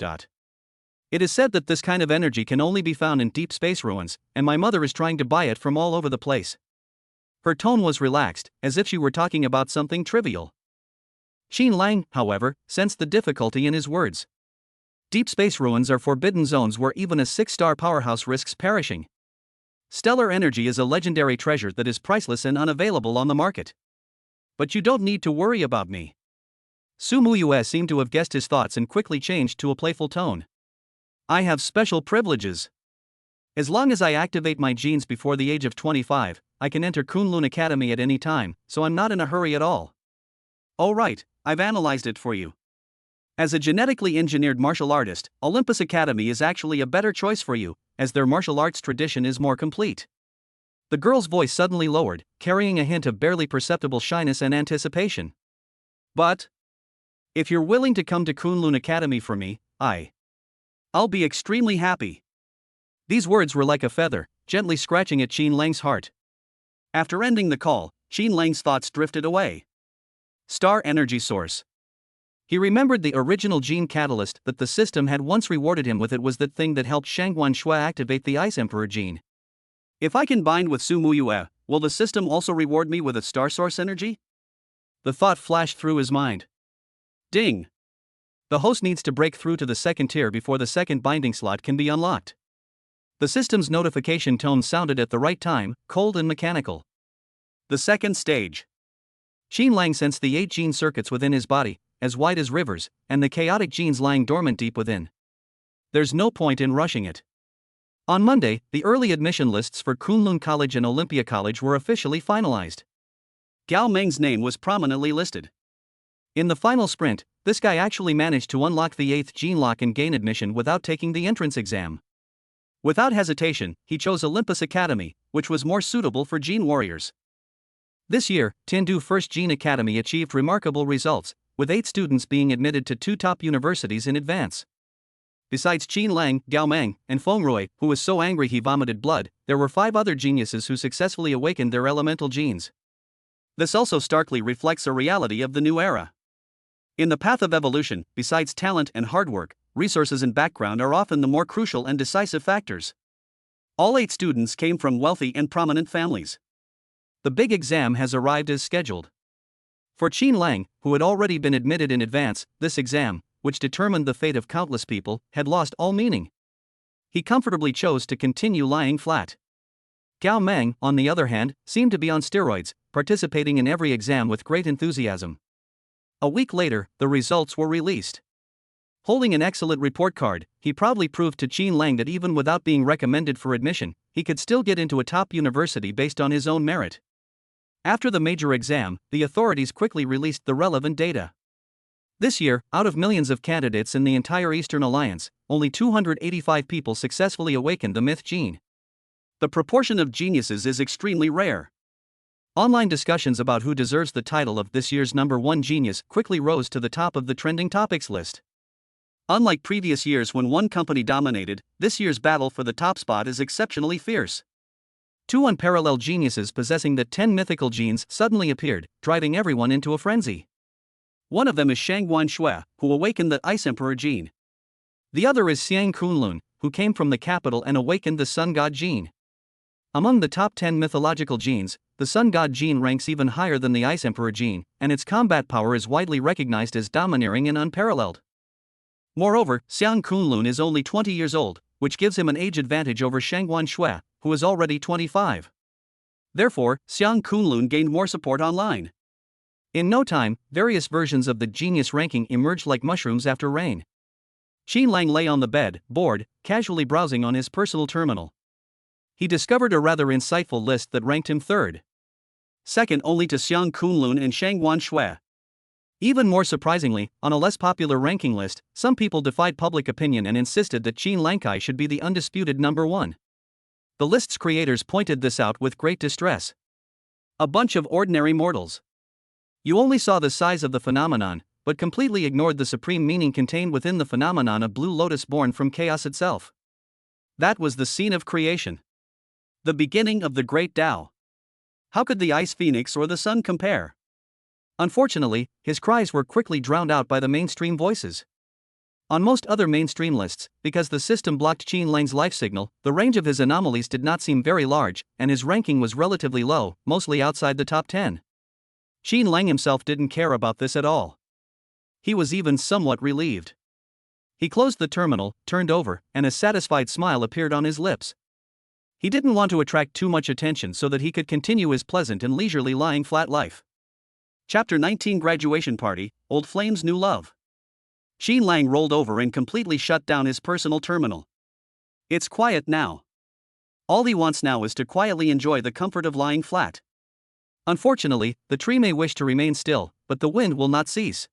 [SPEAKER 1] It is said that this kind of energy can only be found in deep space ruins, and my mother is trying to buy it from all over the place. Her tone was relaxed, as if she were talking about something trivial. Xin Lang, however, sensed the difficulty in his words. Deep space ruins are forbidden zones where even a 6-star powerhouse risks perishing. Stellar energy is a legendary treasure that is priceless and unavailable on the market. But you don't need to worry about me. Su Muyue seemed to have guessed his thoughts and quickly changed to a playful tone. I have special privileges. As long as I activate my genes before the age of 25, I can enter Kunlun Academy at any time, so I'm not in a hurry at all. Oh right, I've analyzed it for you. As a genetically engineered martial artist, Olympus Academy is actually a better choice for you, as their martial arts tradition is more complete. The girl's voice suddenly lowered, carrying a hint of barely perceptible shyness and anticipation. But if you're willing to come to Kunlun Academy for me, I'll be extremely happy. These words were like a feather, gently scratching at Xin Lang's heart. After ending the call, Xin Lang's thoughts drifted away. Star energy source. He remembered the original gene catalyst that the system had once rewarded him with. It was that thing that helped Shangguan Shui activate the Ice Emperor gene. If I can bind with Su Muyue, will the system also reward me with a star source energy? The thought flashed through his mind. Ding! The host needs to break through to the second tier before the second binding slot can be unlocked. The system's notification tone sounded at the right time, cold and mechanical. The second stage. Xin Lang sensed the 8 gene circuits within his body, as wide as rivers, and the chaotic genes lying dormant deep within. There's no point in rushing it. On Monday, the early admission lists for Kunlun College and Olympia College were officially finalized. Gao Meng's name was prominently listed. In the final sprint, this guy actually managed to unlock the 8th gene lock and gain admission without taking the entrance exam. Without hesitation, he chose Olympus Academy, which was more suitable for gene warriors. This year, Tindu First Gene Academy achieved remarkable results, with 8 students being admitted to 2 top universities in advance. Besides Xin Lang, Gao Meng, and Feng Rui, who was so angry he vomited blood, there were 5 other geniuses who successfully awakened their elemental genes. This also starkly reflects a reality of the new era. In the path of evolution, besides talent and hard work, resources and background are often the more crucial and decisive factors. All 8 students came from wealthy and prominent families. The big exam has arrived as scheduled. For Xin Lang, who had already been admitted in advance, this exam, which determined the fate of countless people, had lost all meaning. He comfortably chose to continue lying flat. Gao Meng, on the other hand, seemed to be on steroids, participating in every exam with great enthusiasm. A week later, the results were released. Holding an excellent report card, he proudly proved to Xin Lang that even without being recommended for admission, he could still get into a top university based on his own merit. After the major exam, the authorities quickly released the relevant data. This year, out of millions of candidates in the entire Eastern Alliance, only 285 people successfully awakened the myth gene. The proportion of geniuses is extremely rare. Online discussions about who deserves the title of this year's #1 genius quickly rose to the top of the trending topics list. Unlike previous years when one company dominated, this year's battle for the top spot is exceptionally fierce. 2 unparalleled geniuses possessing the 10 mythical genes suddenly appeared, driving everyone into a frenzy. One of them is Shangguan Shui, who awakened the Ice Emperor gene. The other is Xiang Kunlun, who came from the capital and awakened the Sun God gene. Among the top 10 mythological genes, the Sun God gene ranks even higher than the Ice Emperor gene, and its combat power is widely recognized as domineering and unparalleled. Moreover, Xiang Kunlun is only 20 years old, which gives him an age advantage over Shangguan Shui, who is already 25. Therefore, Xiang Kunlun gained more support online. In no time, various versions of the genius ranking emerged like mushrooms after rain. Qin Lang lay on the bed, bored, casually browsing on his personal terminal. He discovered a rather insightful list that ranked him third, second only to Xiang Kunlun and Shangguan Shui. Even more surprisingly, on a less popular ranking list, some people defied public opinion and insisted that Qin Langkai should be the undisputed number one. The list's creators pointed this out with great distress. A bunch of ordinary mortals. You only saw the size of the phenomenon, but completely ignored the supreme meaning contained within the phenomenon of Blue Lotus born from chaos itself. That was the scene of creation. The beginning of the great Tao. How could the ice phoenix or the sun compare? Unfortunately, his cries were quickly drowned out by the mainstream voices. On most other mainstream lists, because the system blocked Qin Lang's life signal, the range of his anomalies did not seem very large, and his ranking was relatively low, mostly outside the top 10. Qin Lang himself didn't care about this at all. He was even somewhat relieved. He closed the terminal, turned over, and a satisfied smile appeared on his lips. He didn't want to attract too much attention so that he could continue his pleasant and leisurely lying flat life. Chapter 19 Graduation Party, Old Flames New Love. Qin Lang rolled over and completely shut down his personal terminal. It's quiet now. All he wants now is to quietly enjoy the comfort of lying flat. Unfortunately, the tree may wish to remain still, but the wind will not cease.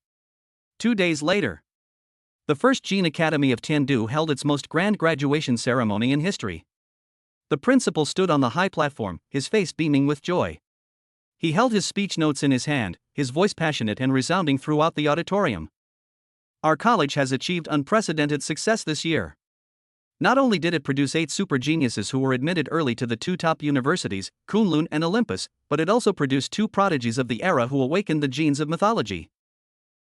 [SPEAKER 1] 2 days later, the First Jin Academy of Tiandu held its most grand graduation ceremony in history. The principal stood on the high platform, his face beaming with joy. He held his speech notes in his hand, his voice passionate and resounding throughout the auditorium. Our college has achieved unprecedented success this year. Not only did it produce 8 super geniuses who were admitted early to the 2 top universities, Kunlun and Olympus, but it also produced 2 prodigies of the era who awakened the genes of mythology.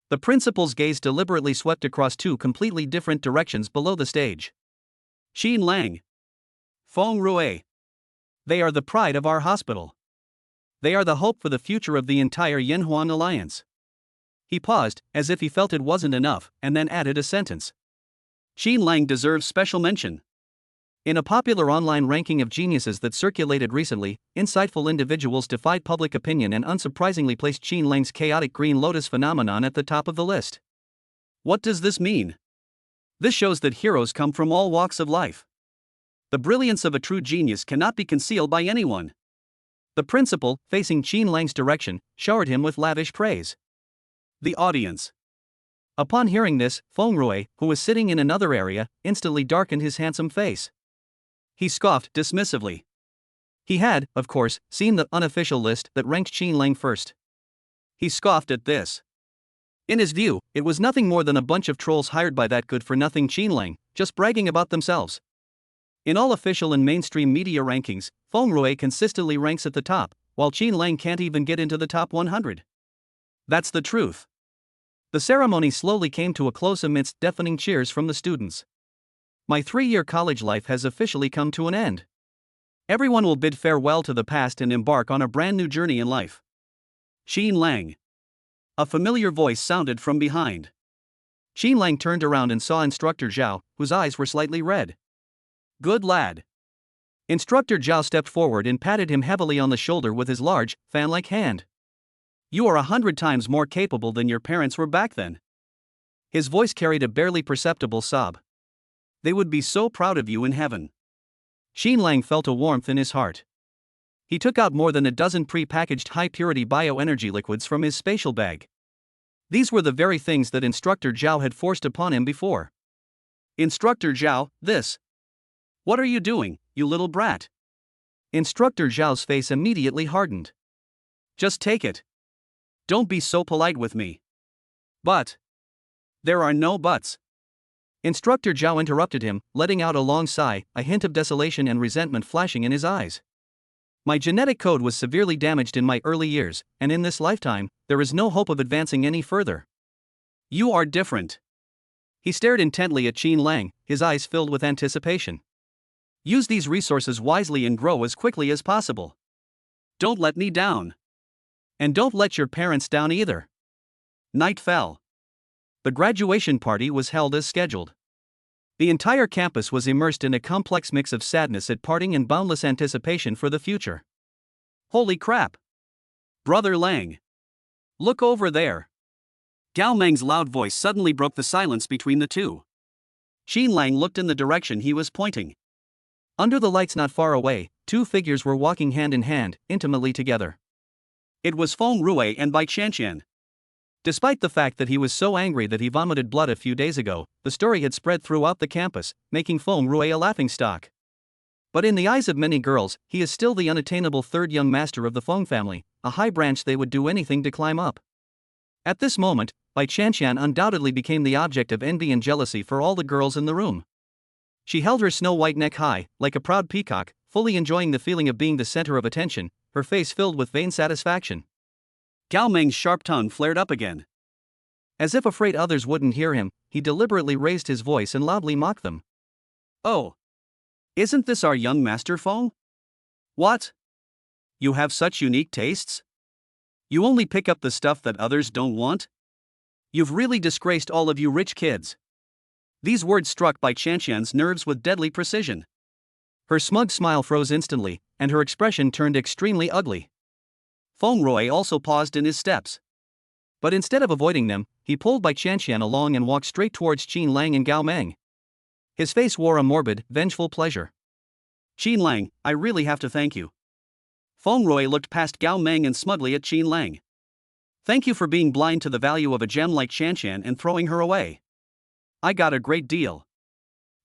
[SPEAKER 1] The principal's gaze deliberately swept across 2 completely different directions below the stage. Qin Lang, Feng Rue. They are the pride of our hospital. They are the hope for the future of the entire Yanhuang Alliance. He paused, as if he felt it wasn't enough, and then added a sentence. Qin Lang deserves special mention. In a popular online ranking of geniuses that circulated recently, insightful individuals defied public opinion and unsurprisingly placed Qin Lang's chaotic green lotus phenomenon at the top of the list. What does this mean? This shows that heroes come from all walks of life. The brilliance of a true genius cannot be concealed by anyone. The principal, facing Qin Lang's direction, showered him with lavish praise. The audience. Upon hearing this, Feng Rue, who was sitting in another area, instantly darkened his handsome face. He scoffed dismissively. He had, of course, seen the unofficial list that ranked Qin Lang first. He scoffed at this. In his view, it was nothing more than a bunch of trolls hired by that good-for-nothing Qin Lang, just bragging about themselves. In all official and mainstream media rankings, Feng Rue consistently ranks at the top, while Qin Lang can't even get into the top 100. That's the truth. The ceremony slowly came to a close amidst deafening cheers from the students. My 3-year college life has officially come to an end. Everyone will bid farewell to the past and embark on a brand new journey in life. Qin Lang. A familiar voice sounded from behind. Qin Lang turned around and saw Instructor Zhao, whose eyes were slightly red. Good lad. Instructor Zhao stepped forward and patted him heavily on the shoulder with his large, fan-like hand. You are 100 times more capable than your parents were back then. His voice carried a barely perceptible sob. They would be so proud of you in heaven. Qin Lang felt a warmth in his heart. He took out more than a dozen pre-packaged high-purity bioenergy liquids from his spatial bag. These were the very things that Instructor Zhao had forced upon him before. Instructor Zhao, this. What are you doing, you little brat? Instructor Zhao's face immediately hardened. Just take it. Don't be so polite with me. But. There are no buts. Instructor Zhao interrupted him, letting out a long sigh, a hint of desolation and resentment flashing in his eyes. My genetic code was severely damaged in my early years, and in this lifetime, there is no hope of advancing any further. You are different. He stared intently at Qin Lang, his eyes filled with anticipation. Use these resources wisely and grow as quickly as possible. Don't let me down. And don't let your parents down either. Night fell. The graduation party was held as scheduled. The entire campus was immersed in a complex mix of sadness at parting and boundless anticipation for the future. Holy crap! Brother Lang! Look over there! Gao Meng's loud voice suddenly broke the silence between the two. Qin Lang looked in the direction he was pointing. Under the lights not far away, two figures were walking hand in hand, intimately together. It was Feng Rue and Bai Qianqian. Despite the fact that he was so angry that he vomited blood a few days ago, the story had spread throughout the campus, making Feng Rue a laughingstock. But in the eyes of many girls, he is still the unattainable third young master of the Feng family, a high branch they would do anything to climb up. At this moment, Bai Qianqian undoubtedly became the object of envy and jealousy for all the girls in the room. She held her snow-white neck high, like a proud peacock, fully enjoying the feeling of being the center of attention, her face filled with vain satisfaction. Gao Meng's sharp tongue flared up again. As if afraid others wouldn't hear him, he deliberately raised his voice and loudly mocked them. Oh! Isn't this our young master Feng? What? You have such unique tastes? You only pick up the stuff that others don't want? You've really disgraced all of you rich kids. These words struck Bai Qianqian's nerves with deadly precision. Her smug smile froze instantly, and her expression turned extremely ugly. Feng Rue also paused in his steps. But instead of avoiding them, he pulled Bai Qianqian along and walked straight towards Qin Lang and Gao Meng. His face wore a morbid, vengeful pleasure. Qin Lang, I really have to thank you. Feng Rue looked past Gao Meng and smugly at Qin Lang. Thank you for being blind to the value of a gem like Qianqian and throwing her away. I got a great deal.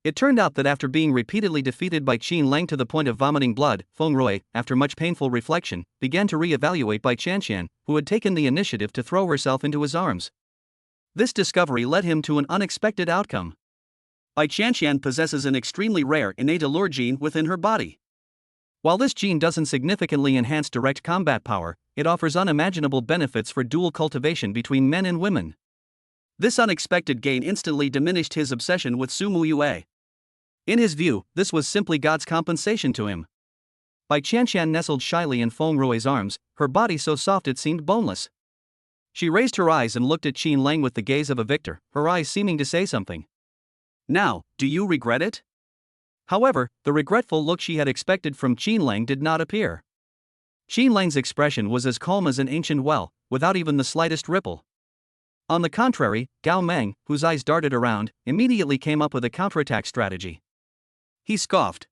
[SPEAKER 1] It turned out that after being repeatedly defeated by Qin Lang to the point of vomiting blood, Feng Rue, after much painful reflection, began to re-evaluate Bai Qianqian, who had taken the initiative to throw herself into his arms. This discovery led him to an unexpected outcome. Bai Qianqian possesses an extremely rare innate allure gene within her body. While this gene doesn't significantly enhance direct combat power, it offers unimaginable benefits for dual cultivation between men and women. This unexpected gain instantly diminished his obsession with Muyue. In his view, this was simply God's compensation to him. Bai Qianqian nestled shyly in Feng Rue's arms, her body so soft it seemed boneless. She raised her eyes and looked at Qin Lang with the gaze of a victor, her eyes seeming to say something. Now, do you regret it? However, the regretful look she had expected from Qin Lang did not appear. Qin Lang's expression was as calm as an ancient well, without even the slightest ripple. On the contrary, Gao Meng, whose eyes darted around, immediately came up with a counterattack strategy. He scoffed.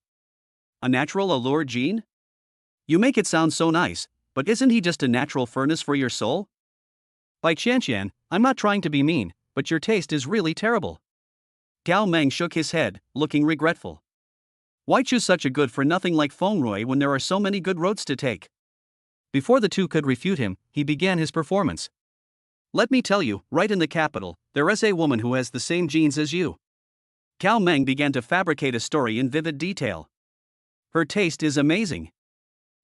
[SPEAKER 1] A natural allure gene? You make it sound so nice, but isn't he just a natural furnace for your soul? Bai Qianqian, I'm not trying to be mean, but your taste is really terrible. Gao Meng shook his head, looking regretful. Why choose such a good for nothing like Feng Rue when there are so many good roads to take? Before the two could refute him, he began his performance. Let me tell you, right in the capital, there is a woman who has the same genes as you. Gao Meng began to fabricate a story in vivid detail. Her taste is amazing.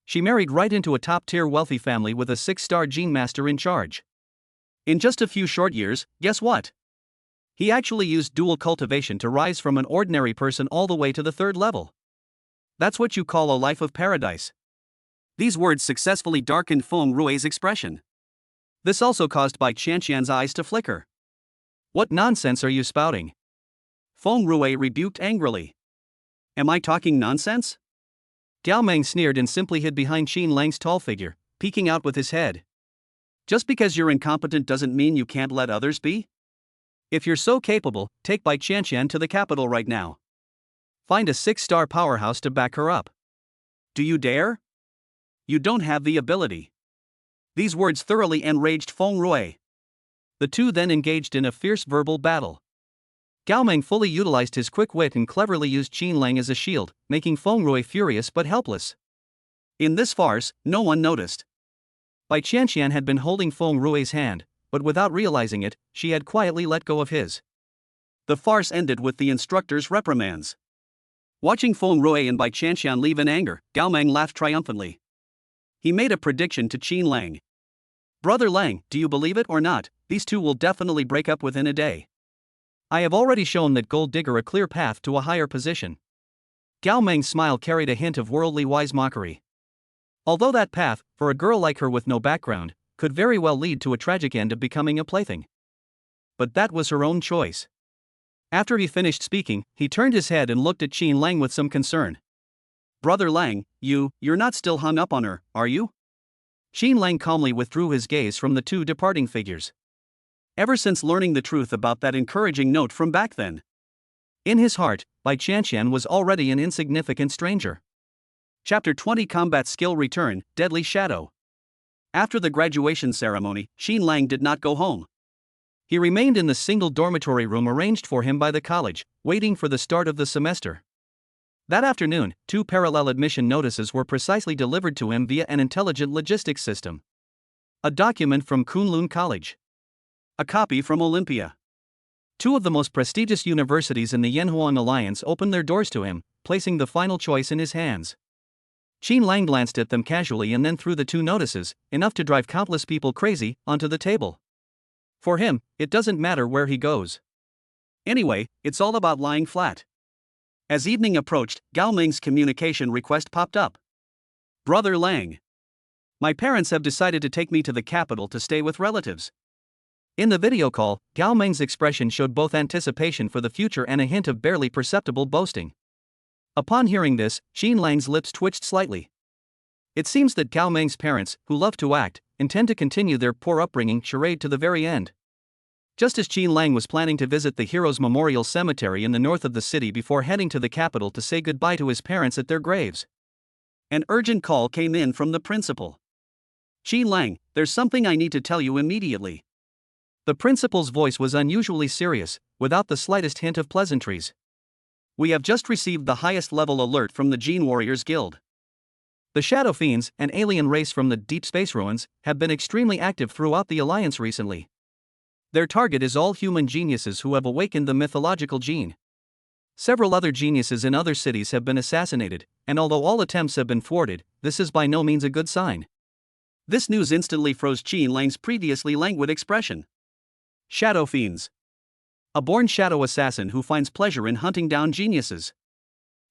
[SPEAKER 1] She married right into a top-tier wealthy family with a 6-star gene master in charge. In just a few short years, guess what? He actually used dual cultivation to rise from an ordinary person all the way to the 3rd level. That's what you call a life of paradise. These words successfully darkened Feng Rue's expression. This also caused Bai Qianqian's eyes to flicker. What nonsense are you spouting? Feng Rue rebuked angrily. Am I talking nonsense? Gao Meng sneered and simply hid behind Qin Lang's tall figure, peeking out with his head. Just because you're incompetent doesn't mean you can't let others be? If you're so capable, take Bai Qianqian to the capital right now. Find a 6-star powerhouse to back her up. Do you dare? You don't have the ability. These words thoroughly enraged Feng Rue. The two then engaged in a fierce verbal battle. Gao Meng fully utilized his quick wit and cleverly used Qin Lang as a shield, making Feng Rue furious but helpless. In this farce, no one noticed. Bai Qianqian had been holding Feng Rue's hand, but without realizing it, she had quietly let go of his. The farce ended with the instructor's reprimands. Watching Feng Rue and Bai Qianqian leave in anger, Gao Meng laughed triumphantly. He made a prediction to Qin Lang. Brother Lang, do you believe it or not, these two will definitely break up within a day. I have already shown that gold digger a clear path to a higher position. Gao Meng's smile carried a hint of worldly wise mockery. Although that path, for a girl like her with no background, could very well lead to a tragic end of becoming a plaything. But that was her own choice. After he finished speaking, he turned his head and looked at Qin Lang with some concern. Brother Lang, you're not still hung up on her, are you? Qin Lang calmly withdrew his gaze from the two departing figures. Ever since learning the truth about that encouraging note from back then. In his heart, Bai Qianqian was already an insignificant stranger. Chapter 20 Combat Skill Return, Deadly Shadow. After the graduation ceremony, Qin Lang did not go home. He remained in the single dormitory room arranged for him by the college, waiting for the start of the semester. That afternoon, 2 parallel admission notices were precisely delivered to him via an intelligent logistics system. A document from Kunlun College. A copy from Olympia. 2 of the most prestigious universities in the Yanhuang Alliance opened their doors to him, placing the final choice in his hands. Qin Lang glanced at them casually and then threw the 2 notices, enough to drive countless people crazy, onto the table. For him, it doesn't matter where he goes. Anyway, it's all about lying flat. As evening approached, Gao Ming's communication request popped up. Brother Lang. My parents have decided to take me to the capital to stay with relatives. In the video call, Gao Ming's expression showed both anticipation for the future and a hint of barely perceptible boasting. Upon hearing this, Qin Lang's lips twitched slightly. It seems that Gao Ming's parents, who love to act, intend to continue their poor upbringing charade to the very end. Just as Qin Lang was planning to visit the Heroes' Memorial Cemetery in the north of the city before heading to the capital to say goodbye to his parents at their graves, an urgent call came in from the principal. Qin Lang, there's something I need to tell you immediately. The principal's voice was unusually serious, without the slightest hint of pleasantries. We have just received the highest level alert from the Gene Warriors Guild. The Shadow Fiends, an alien race from the deep space ruins, have been extremely active throughout the Alliance recently. Their target is all human geniuses who have awakened the mythological gene. Several other geniuses in other cities have been assassinated, and although all attempts have been thwarted, this is by no means a good sign. This news instantly froze Qin Lang's previously languid expression. Shadow Fiends. A born shadow assassin who finds pleasure in hunting down geniuses.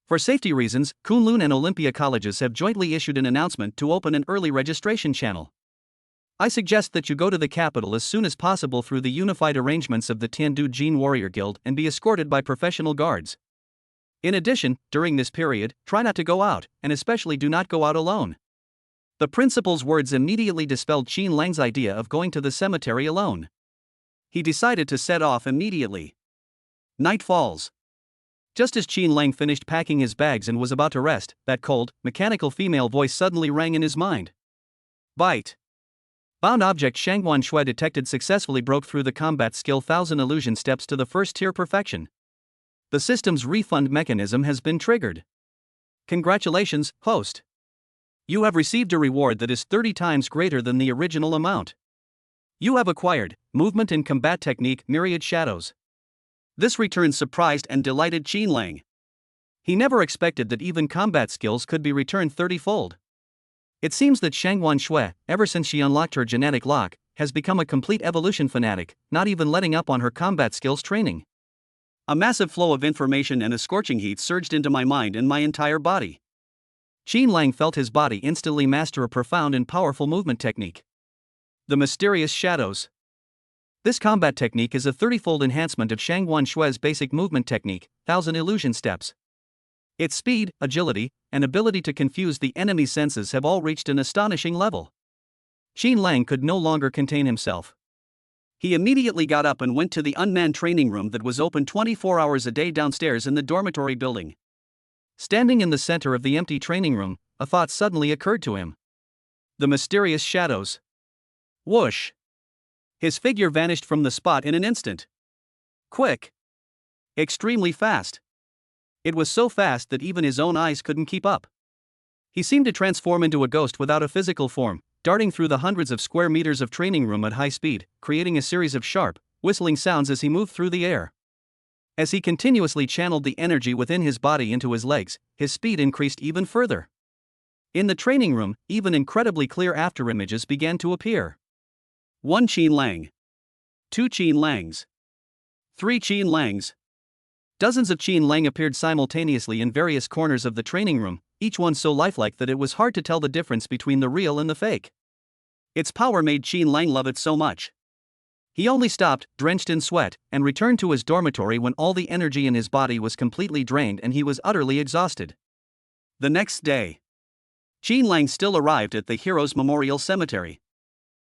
[SPEAKER 1] For safety reasons, Kunlun and Olympia colleges have jointly issued an announcement to open an early registration channel. I suggest that you go to the capital as soon as possible through the unified arrangements of the Tiandu Gene Warrior Guild and be escorted by professional guards. In addition, during this period, try not to go out, and especially do not go out alone. The principal's words immediately dispelled Qin Lang's idea of going to the cemetery alone. He decided to set off immediately. Night falls. Just as Qin Lang finished packing his bags and was about to rest, that cold, mechanical female voice suddenly rang in his mind. Bite. Bound object Shangguan Shui detected successfully broke through the combat skill 1000 illusion steps to the first tier perfection. The system's refund mechanism has been triggered. Congratulations, host. You have received a reward that is 30 times greater than the original amount. You have acquired movement and combat technique Myriad Shadows. This return surprised and delighted Qin Lang. He never expected that even combat skills could be returned 30-fold. It seems that Shangguan Shui, ever since she unlocked her genetic lock, has become a complete evolution fanatic, not even letting up on her combat skills training. A massive flow of information and a scorching heat surged into my mind and my entire body. Qin Lang felt his body instantly master a profound and powerful movement technique. The Mysterious Shadows. This combat technique is a 30-fold enhancement of Shangguan Shui's basic movement technique, 1000 illusion steps. Its speed, agility, and ability to confuse the enemy's senses have all reached an astonishing level. Qin Lang could no longer contain himself. He immediately got up and went to the unmanned training room that was open 24 hours a day downstairs in the dormitory building. Standing in the center of the empty training room, a thought suddenly occurred to him. The Mysterious Shadows. Whoosh! His figure vanished from the spot in an instant. Quick! Extremely fast. It was so fast that even his own eyes couldn't keep up. He seemed to transform into a ghost without a physical form, darting through the hundreds of square meters of training room at high speed, creating a series of sharp, whistling sounds as he moved through the air. As he continuously channeled the energy within his body into his legs, his speed increased even further. In the training room, even incredibly clear afterimages began to appear. 1 Qin Lang. 2 Qin Langs. 3 Qin Langs. Dozens of Qin Lang appeared simultaneously in various corners of the training room, each one so lifelike that it was hard to tell the difference between the real and the fake. Its power made Qin Lang love it so much. He only stopped, drenched in sweat, and returned to his dormitory when all the energy in his body was completely drained and he was utterly exhausted. The next day, Qin Lang still arrived at the Heroes' Memorial Cemetery.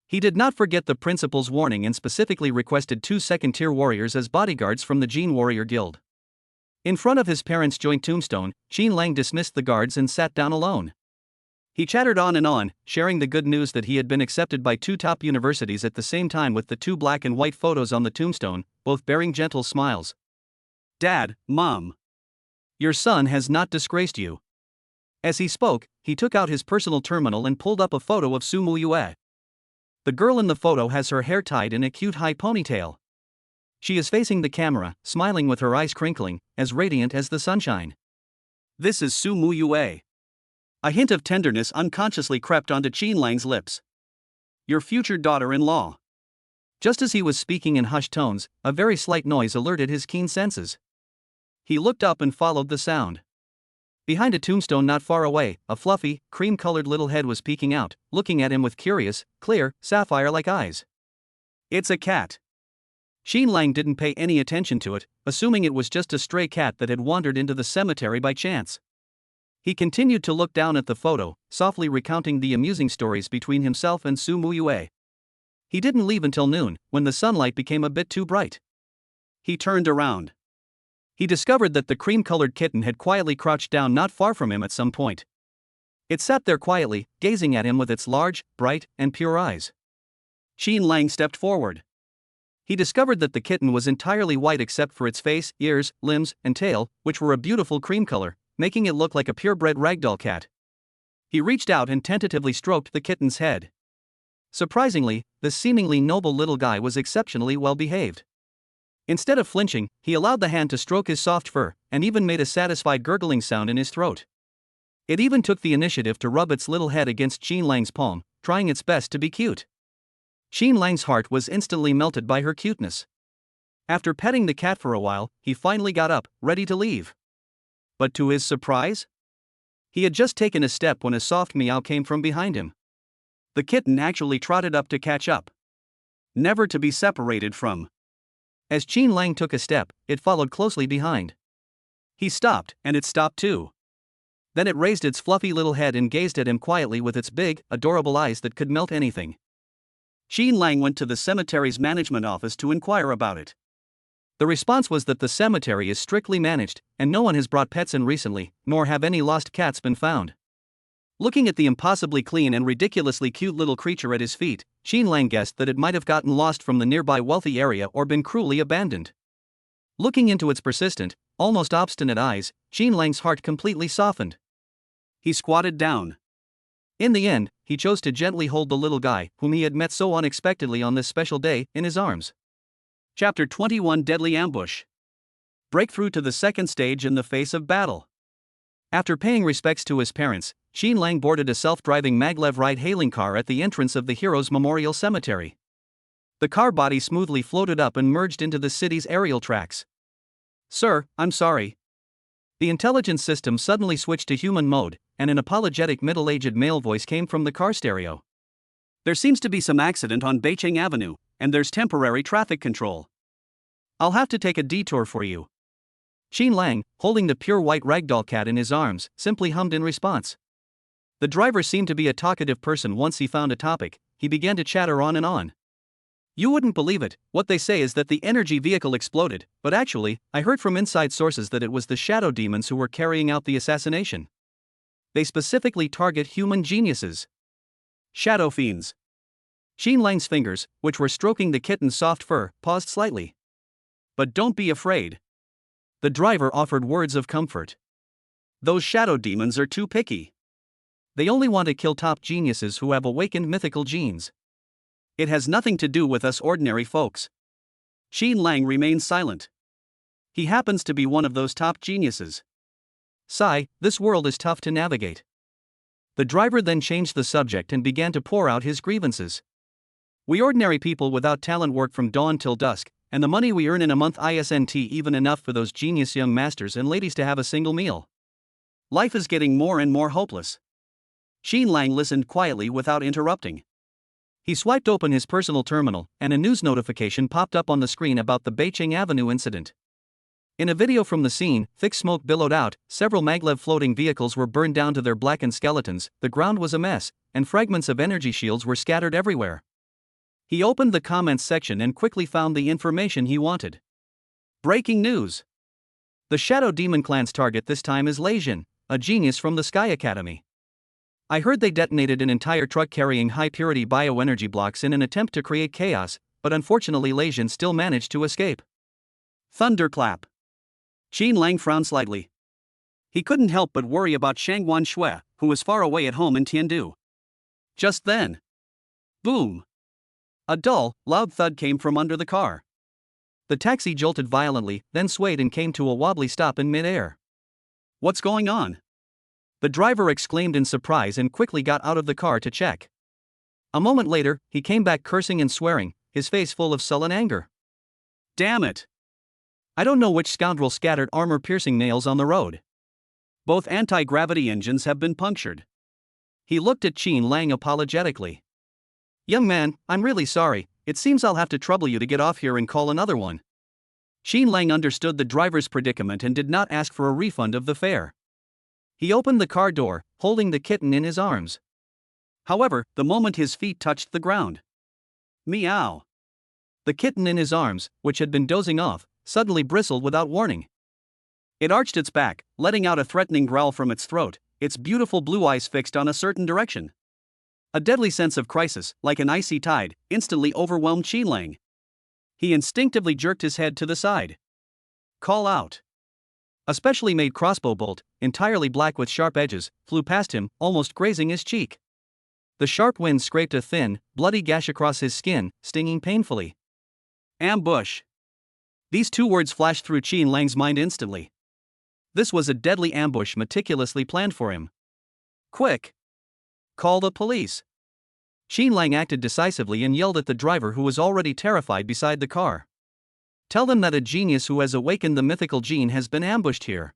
[SPEAKER 1] He did not forget the principal's warning and specifically requested 2 second-tier warriors as bodyguards from the Jin Warrior Guild. In front of his parents' joint tombstone, Qin Lang dismissed the guards and sat down alone. He chattered on and on, sharing the good news that he had been accepted by 2 top universities at the same time with the 2 black and white photos on the tombstone, both bearing gentle smiles. "Dad, Mom. Your son has not disgraced you." As he spoke, he took out his personal terminal and pulled up a photo of Su Muyue. The girl in the photo has her hair tied in a cute high ponytail. She is facing the camera, smiling with her eyes crinkling, as radiant as the sunshine. This is Su Muyue. A hint of tenderness unconsciously crept onto Qin Lang's lips. "Your future daughter-in-law." Just as he was speaking in hushed tones, a very slight noise alerted his keen senses. He looked up and followed the sound. Behind a tombstone not far away, a fluffy, cream-colored little head was peeking out, looking at him with curious, clear, sapphire-like eyes. "It's a cat." Qin Lang didn't pay any attention to it, assuming it was just a stray cat that had wandered into the cemetery by chance. He continued to look down at the photo, softly recounting the amusing stories between himself and Su Muyue. He didn't leave until noon, when the sunlight became a bit too bright. He turned around. He discovered that the cream-colored kitten had quietly crouched down not far from him at some point. It sat there quietly, gazing at him with its large, bright, and pure eyes. Qin Lang stepped forward. He discovered that the kitten was entirely white except for its face, ears, limbs, and tail, which were a beautiful cream color, making it look like a purebred ragdoll cat. He reached out and tentatively stroked the kitten's head. Surprisingly, the seemingly noble little guy was exceptionally well behaved. Instead of flinching, he allowed the hand to stroke his soft fur, and even made a satisfied gurgling sound in his throat. It even took the initiative to rub its little head against Qin Lang's palm, trying its best to be cute. Qin Lang's heart was instantly melted by her cuteness. After petting the cat for a while, he finally got up, ready to leave. But to his surprise, he had just taken a step when a soft meow came from behind him. The kitten actually trotted up to catch up. Never to be separated from. As Qin Lang took a step, it followed closely behind. He stopped, and it stopped too. Then it raised its fluffy little head and gazed at him quietly with its big, adorable eyes that could melt anything. Qin Lang went to the cemetery's management office to inquire about it. The response was that the cemetery is strictly managed, and no one has brought pets in recently, nor have any lost cats been found. Looking at the impossibly clean and ridiculously cute little creature at his feet, Qin Lang guessed that it might have gotten lost from the nearby wealthy area or been cruelly abandoned. Looking into its persistent, almost obstinate eyes, Qin Lang's heart completely softened. He squatted down. In the end, he chose to gently hold the little guy, whom he had met so unexpectedly on this special day, in his arms. Chapter 21: Deadly Ambush. Breakthrough to the second stage in the face of battle. After paying respects to his parents, Qin Lang boarded a self-driving maglev ride-hailing car at the entrance of the Heroes' Memorial Cemetery. The car body smoothly floated up and merged into the city's aerial tracks. "Sir, I'm sorry." The intelligence system suddenly switched to human mode, and an apologetic middle-aged male voice came from the car stereo. "There seems to be some accident on Bai Qianqian Avenue, and there's temporary traffic control. I'll have to take a detour for you." Qin Lang, holding the pure white ragdoll cat in his arms, simply hummed in response. The driver seemed to be a talkative person. Once he found a topic, he began to chatter on and on. "You wouldn't believe it, what they say is that the energy vehicle exploded, but actually, I heard from inside sources that it was the shadow demons who were carrying out the assassination. They specifically target human geniuses. Shadow fiends." Qin Lang's fingers, which were stroking the kitten's soft fur, paused slightly. "But don't be afraid." The driver offered words of comfort. "Those shadow demons are too picky. They only want to kill top geniuses who have awakened mythical genes. It has nothing to do with us ordinary folks." Qin Lang remained silent. He happens to be one of those top geniuses. Sigh, this world is tough to navigate. The driver then changed the subject and began to pour out his grievances. "We ordinary people without talent work from dawn till dusk, and the money we earn in a month isn't even enough for those genius young masters and ladies to have a single meal. Life is getting more and more hopeless." Qin Lang listened quietly without interrupting. He swiped open his personal terminal, and a news notification popped up on the screen about the Beiqing Avenue incident. In a video from the scene, thick smoke billowed out, several maglev floating vehicles were burned down to their blackened skeletons, the ground was a mess, and fragments of energy shields were scattered everywhere. He opened the comments section and quickly found the information he wanted. Breaking news! The Shadow Demon Clan's target this time is Lei Jin, a genius from the Sky Academy. I heard they detonated an entire truck carrying high-purity bioenergy blocks in an attempt to create chaos, but unfortunately Lei Jin still managed to escape. Thunderclap! Qin Lang frowned slightly. He couldn't help but worry about Shangguan Shui, who was far away at home in Tiandu. Just then, boom! A dull, loud thud came from under the car. The taxi jolted violently, then swayed and came to a wobbly stop in mid-air. What's going on? The driver exclaimed in surprise and quickly got out of the car to check. A moment later, he came back cursing and swearing, his face full of sullen anger. Damn it! I don't know which scoundrel scattered armor-piercing nails on the road. Both anti-gravity engines have been punctured. He looked at Qin Lang apologetically. Young man, I'm really sorry, it seems I'll have to trouble you to get off here and call another one. Qin Lang understood the driver's predicament and did not ask for a refund of the fare. He opened the car door, holding the kitten in his arms. However, the moment his feet touched the ground, meow! The kitten in his arms, which had been dozing off, suddenly bristled without warning. It arched its back, letting out a threatening growl from its throat, its beautiful blue eyes fixed on a certain direction. A deadly sense of crisis, like an icy tide, instantly overwhelmed Qin Lang. He instinctively jerked his head to the side. Call out! A specially made crossbow bolt, entirely black with sharp edges, flew past him, almost grazing his cheek. The sharp wind scraped a thin, bloody gash across his skin, stinging painfully. Ambush! These two words flashed through Qin Lang's mind instantly. This was a deadly ambush meticulously planned for him. Quick! Call the police! Qin Lang acted decisively and yelled at the driver who was already terrified beside the car. Tell them that a genius who has awakened the mythical gene has been ambushed here.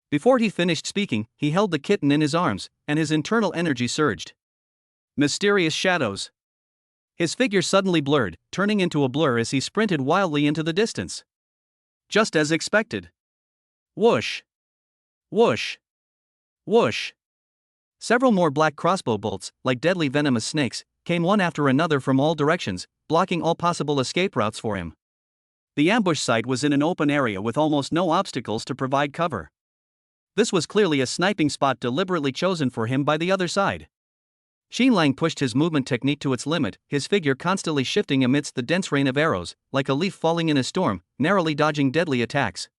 [SPEAKER 1] Before he finished speaking, he held the kitten in his arms, and his internal energy surged. Mysterious shadows. His figure suddenly blurred, turning into a blur as he sprinted wildly into the distance. Just as expected. Whoosh! Whoosh! Whoosh! Several more black crossbow bolts, like deadly venomous snakes, came one after another from all directions, blocking all possible escape routes for him. The ambush site was in an open area with almost no obstacles to provide cover. This was clearly a sniping spot deliberately chosen for him by the other side. Qin Lang pushed his movement technique to its limit, his figure constantly shifting amidst the dense rain of arrows, like a leaf falling in a storm, narrowly dodging deadly attacks.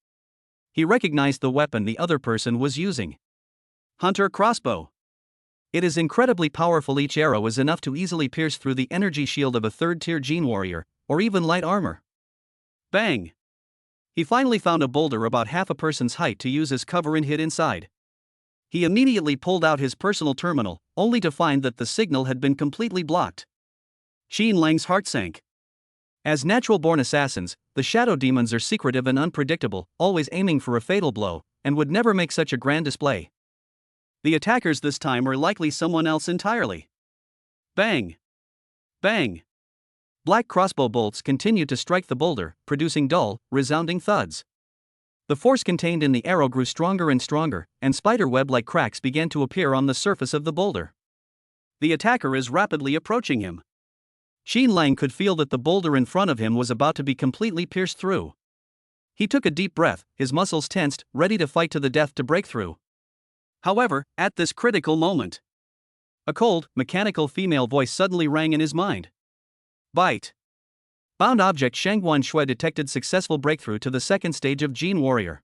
[SPEAKER 1] He recognized the weapon the other person was using. Hunter crossbow. It is incredibly powerful. Each arrow is enough to easily pierce through the energy shield of a third-tier gene warrior, or even light armor. Bang! He finally found a boulder about half a person's height to use as cover and hid inside. He immediately pulled out his personal terminal, only to find that the signal had been completely blocked. Qin Lang's heart sank. As natural-born assassins, the shadow demons are secretive and unpredictable, always aiming for a fatal blow, and would never make such a grand display. The attackers this time are likely someone else entirely. Bang! Bang! Black crossbow bolts continued to strike the boulder, producing dull, resounding thuds. The force contained in the arrow grew stronger and stronger, and spider-web-like cracks began to appear on the surface of the boulder. The attacker is rapidly approaching him. Qin Lang could feel that the boulder in front of him was about to be completely pierced through. He took a deep breath, his muscles tensed, ready to fight to the death to break through. However, at this critical moment, a cold, mechanical female voice suddenly rang in his mind. Bite! Bound object. Shangguan Shui detected successful breakthrough to the second stage of Gene Warrior.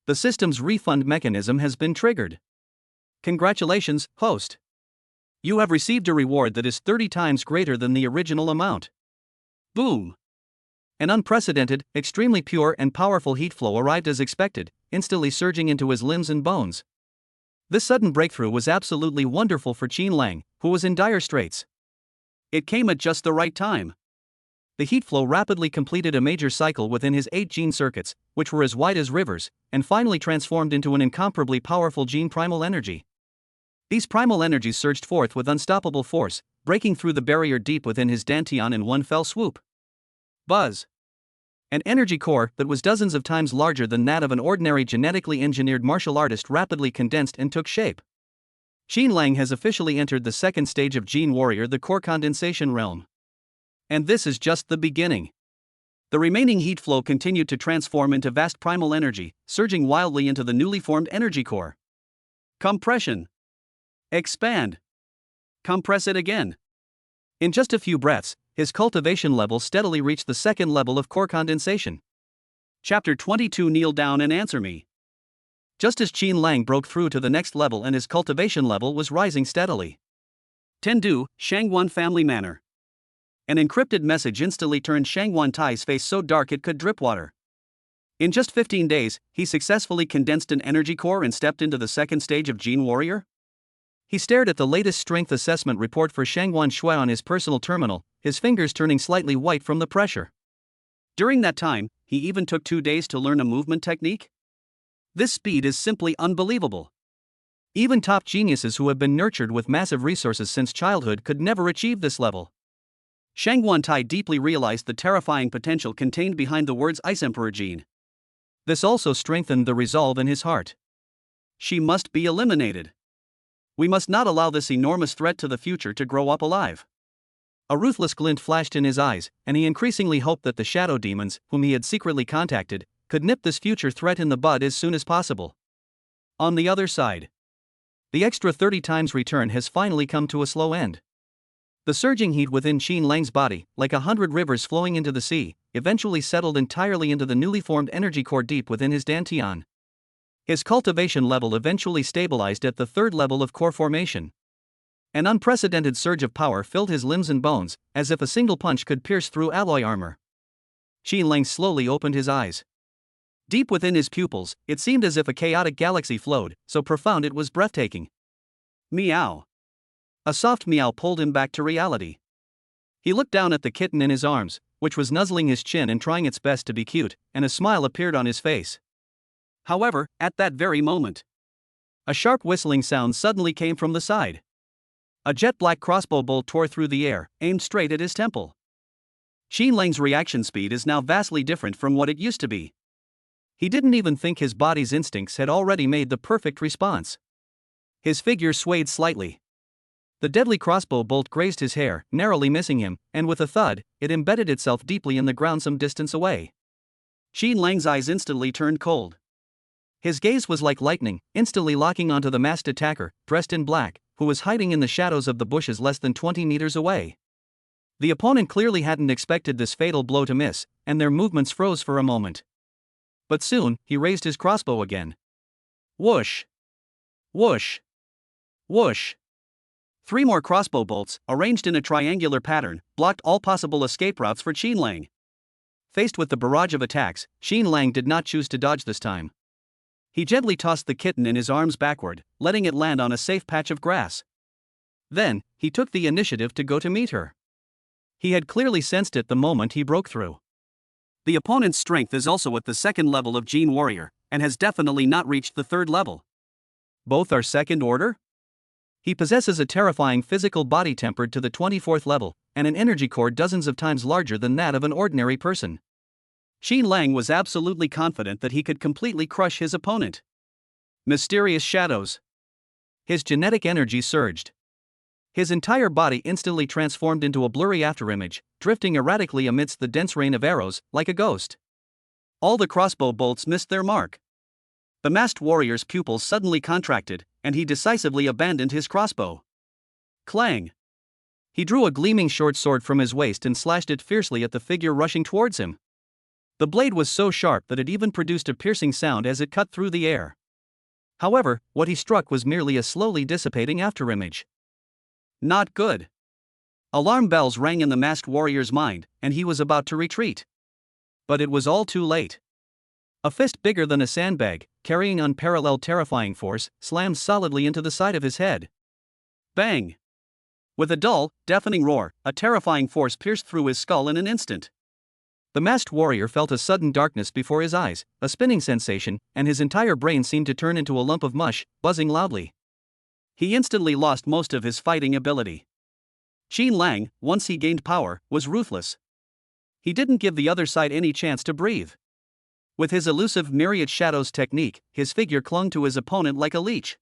[SPEAKER 1] The system's refund mechanism has been triggered. Congratulations, host. You have received a reward that is 30 times greater than the original amount. Boom! An unprecedented, extremely pure and powerful heat flow arrived as expected, instantly surging into his limbs and bones. This sudden breakthrough was absolutely wonderful for Qin Lang, who was in dire straits. It came at just the right time. The heat flow rapidly completed a major cycle within his 8 gene circuits, which were as wide as rivers, and finally transformed into an incomparably powerful gene primal energy. These primal energies surged forth with unstoppable force, breaking through the barrier deep within his dantian in one fell swoop. Buzz! An energy core that was dozens of times larger than that of an ordinary genetically engineered martial artist rapidly condensed and took shape. Qin Lang has officially entered the second stage of Gene Warrior, the core condensation realm. And this is just the beginning. The remaining heat flow continued to transform into vast primal energy, surging wildly into the newly formed energy core. Compression. Expand. Compress it again. In just a few breaths, his cultivation level steadily reached the second level of core condensation. Chapter 22. Kneel down and answer me. Just as Qin Lang broke through to the next level and his cultivation level was rising steadily. Tendu, Shangguan Family Manor. An encrypted message instantly turned Shangguan Tai's face so dark it could drip water. In just 15 days, he successfully condensed an energy core and stepped into the second stage of Gene Warrior? He stared at the latest strength assessment report for Shangguan Shui on his personal terminal, his fingers turning slightly white from the pressure. During that time, he even took 2 days to learn a movement technique? This speed is simply unbelievable. Even top geniuses who have been nurtured with massive resources since childhood could never achieve this level. Shangguan Tai deeply realized the terrifying potential contained behind the words Ice Emperor Gene. This also strengthened the resolve in his heart. She must be eliminated. We must not allow this enormous threat to the future to grow up alive. A ruthless glint flashed in his eyes, and he increasingly hoped that the shadow demons, whom he had secretly contacted, could nip this future threat in the bud as soon as possible. On the other side, the extra 30 times return has finally come to a slow end. The surging heat within Qin Lang's body, like 100 rivers flowing into the sea, eventually settled entirely into the newly formed energy core deep within his dantian. His cultivation level eventually stabilized at the third level of core formation. An unprecedented surge of power filled his limbs and bones, as if a single punch could pierce through alloy armor. Qin Lang slowly opened his eyes. Deep within his pupils, it seemed as if a chaotic galaxy flowed, so profound it was breathtaking. Meow. A soft meow pulled him back to reality. He looked down at the kitten in his arms, which was nuzzling his chin and trying its best to be cute, and a smile appeared on his face. However, at that very moment, a sharp whistling sound suddenly came from the side. A jet-black crossbow bolt tore through the air, aimed straight at his temple. Qin Lang's reaction speed is now vastly different from what it used to be. He didn't even think his body's instincts had already made the perfect response. His figure swayed slightly. The deadly crossbow bolt grazed his hair, narrowly missing him, and with a thud, it embedded itself deeply in the ground some distance away. Qin Lang's eyes instantly turned cold. His gaze was like lightning, instantly locking onto the masked attacker, dressed in black, who was hiding in the shadows of the bushes less than 20 meters away. The opponent clearly hadn't expected this fatal blow to miss, and their movements froze for a moment. But soon, he raised his crossbow again. Whoosh! Whoosh! Whoosh! 3 more crossbow bolts, arranged in a triangular pattern, blocked all possible escape routes for Qin Lang. Faced with the barrage of attacks, Qin Lang did not choose to dodge this time. He gently tossed the kitten in his arms backward, letting it land on a safe patch of grass. Then, he took the initiative to go to meet her. He had clearly sensed it the moment he broke through. The opponent's strength is also at the second level of Gene Warrior, and has definitely not reached the third level. Both are second order? He possesses a terrifying physical body tempered to the 24th level, and an energy core dozens of times larger than that of an ordinary person. Qin Lang was absolutely confident that he could completely crush his opponent. Mysterious shadows. His genetic energy surged. His entire body instantly transformed into a blurry afterimage, drifting erratically amidst the dense rain of arrows, like a ghost. All the crossbow bolts missed their mark. The masked warrior's pupils suddenly contracted, and he decisively abandoned his crossbow. Clang! He drew a gleaming short sword from his waist and slashed it fiercely at the figure rushing towards him. The blade was so sharp that it even produced a piercing sound as it cut through the air. However, what he struck was merely a slowly dissipating afterimage. Not good. Alarm bells rang in the masked warrior's mind, and he was about to retreat. But it was all too late. A fist bigger than a sandbag, carrying unparalleled terrifying force, slammed solidly into the side of his head. Bang! With a dull, deafening roar, a terrifying force pierced through his skull in an instant. The masked warrior felt a sudden darkness before his eyes, a spinning sensation, and his entire brain seemed to turn into a lump of mush, buzzing loudly. He instantly lost most of his fighting ability. Qin Lang, once he gained power, was ruthless. He didn't give the other side any chance to breathe. With his elusive myriad shadows technique, his figure clung to his opponent like a leech.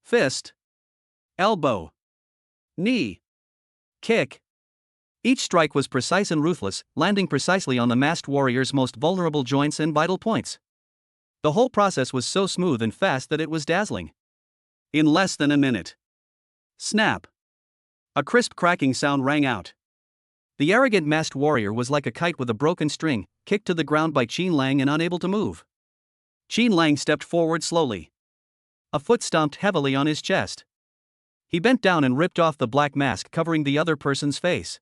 [SPEAKER 1] Fist. Elbow. Knee. Kick. Each strike was precise and ruthless, landing precisely on the masked warrior's most vulnerable joints and vital points. The whole process was so smooth and fast that it was dazzling. In less than a minute. Snap. A crisp cracking sound rang out. The arrogant masked warrior was like a kite with a broken string, kicked to the ground by Qin Lang and unable to move. Qin Lang stepped forward slowly. A foot stomped heavily on his chest. He bent down and ripped off the black mask covering the other person's face.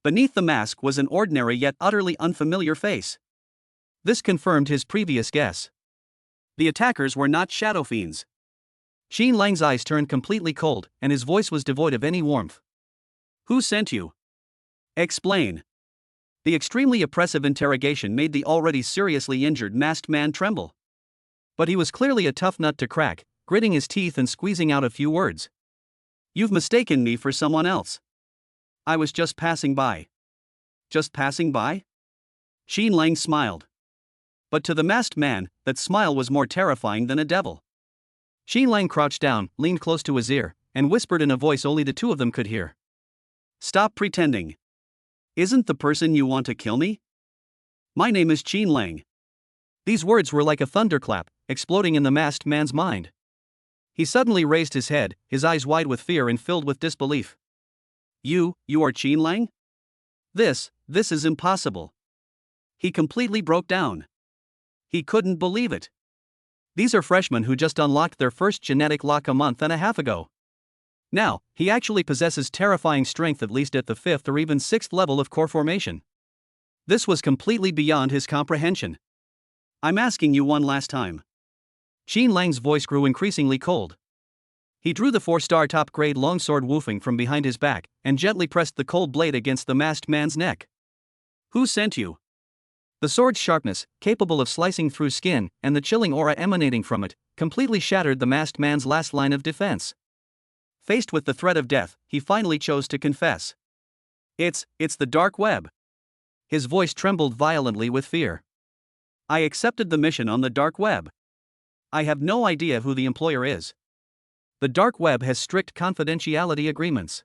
[SPEAKER 1] Beneath the mask was an ordinary yet utterly unfamiliar face. This confirmed his previous guess. The attackers were not shadow fiends. Qin Lang's eyes turned completely cold, and his voice was devoid of any warmth. Who sent you? Explain. The extremely oppressive interrogation made the already seriously injured masked man tremble. But he was clearly a tough nut to crack, gritting his teeth and squeezing out a few words. You've mistaken me for someone else. I was just passing by. Just passing by? Qin Lang smiled. But to the masked man, that smile was more terrifying than a devil. Qin Lang crouched down, leaned close to his ear, and whispered in a voice only the two of them could hear. Stop pretending. Isn't the person you want to kill me? My name is Qin Lang. These words were like a thunderclap, exploding in the masked man's mind. He suddenly raised his head, his eyes wide with fear and filled with disbelief. You are Qin Lang? This is impossible. He completely broke down. He couldn't believe it. These are freshmen who just unlocked their first genetic lock a month and a half ago. Now, he actually possesses terrifying strength at least at the 5th or even 6th level of core formation. This was completely beyond his comprehension. I'm asking you one last time. Qin Lang's voice grew increasingly cold. He drew the 4-star top-grade longsword woofing from behind his back and gently pressed the cold blade against the masked man's neck. Who sent you? The sword's sharpness, capable of slicing through skin, and the chilling aura emanating from it, completely shattered the masked man's last line of defense. Faced with the threat of death, he finally chose to confess. It's the dark web. His voice trembled violently with fear. I accepted the mission on the dark web. I have no idea who the employer is. The dark web has strict confidentiality agreements.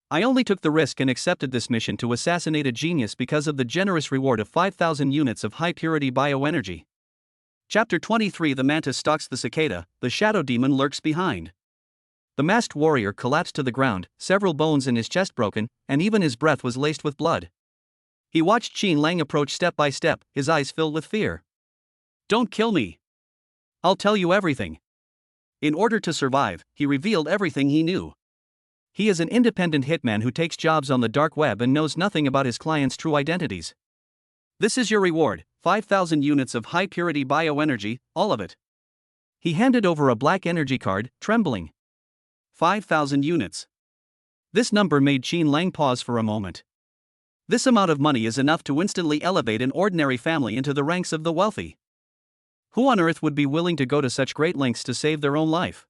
[SPEAKER 1] I only took the risk and accepted this mission to assassinate a genius because of the generous reward of 5,000 units of high-purity bioenergy. Chapter 23. The mantis stalks the cicada, the shadow demon lurks behind. The masked warrior collapsed to the ground, several bones in his chest broken, and even his breath was laced with blood. He watched Qin Lang approach step by step, his eyes filled with fear. Don't kill me. I'll tell you everything. In order to survive, he revealed everything he knew. He is an independent hitman who takes jobs on the dark web and knows nothing about his clients' true identities. This is your reward, 5,000 units of high-purity bioenergy, all of it. He handed over a black energy card, trembling. 5,000 units. This number made Qin Lang pause for a moment. This amount of money is enough to instantly elevate an ordinary family into the ranks of the wealthy. Who on earth would be willing to go to such great lengths to save their own life?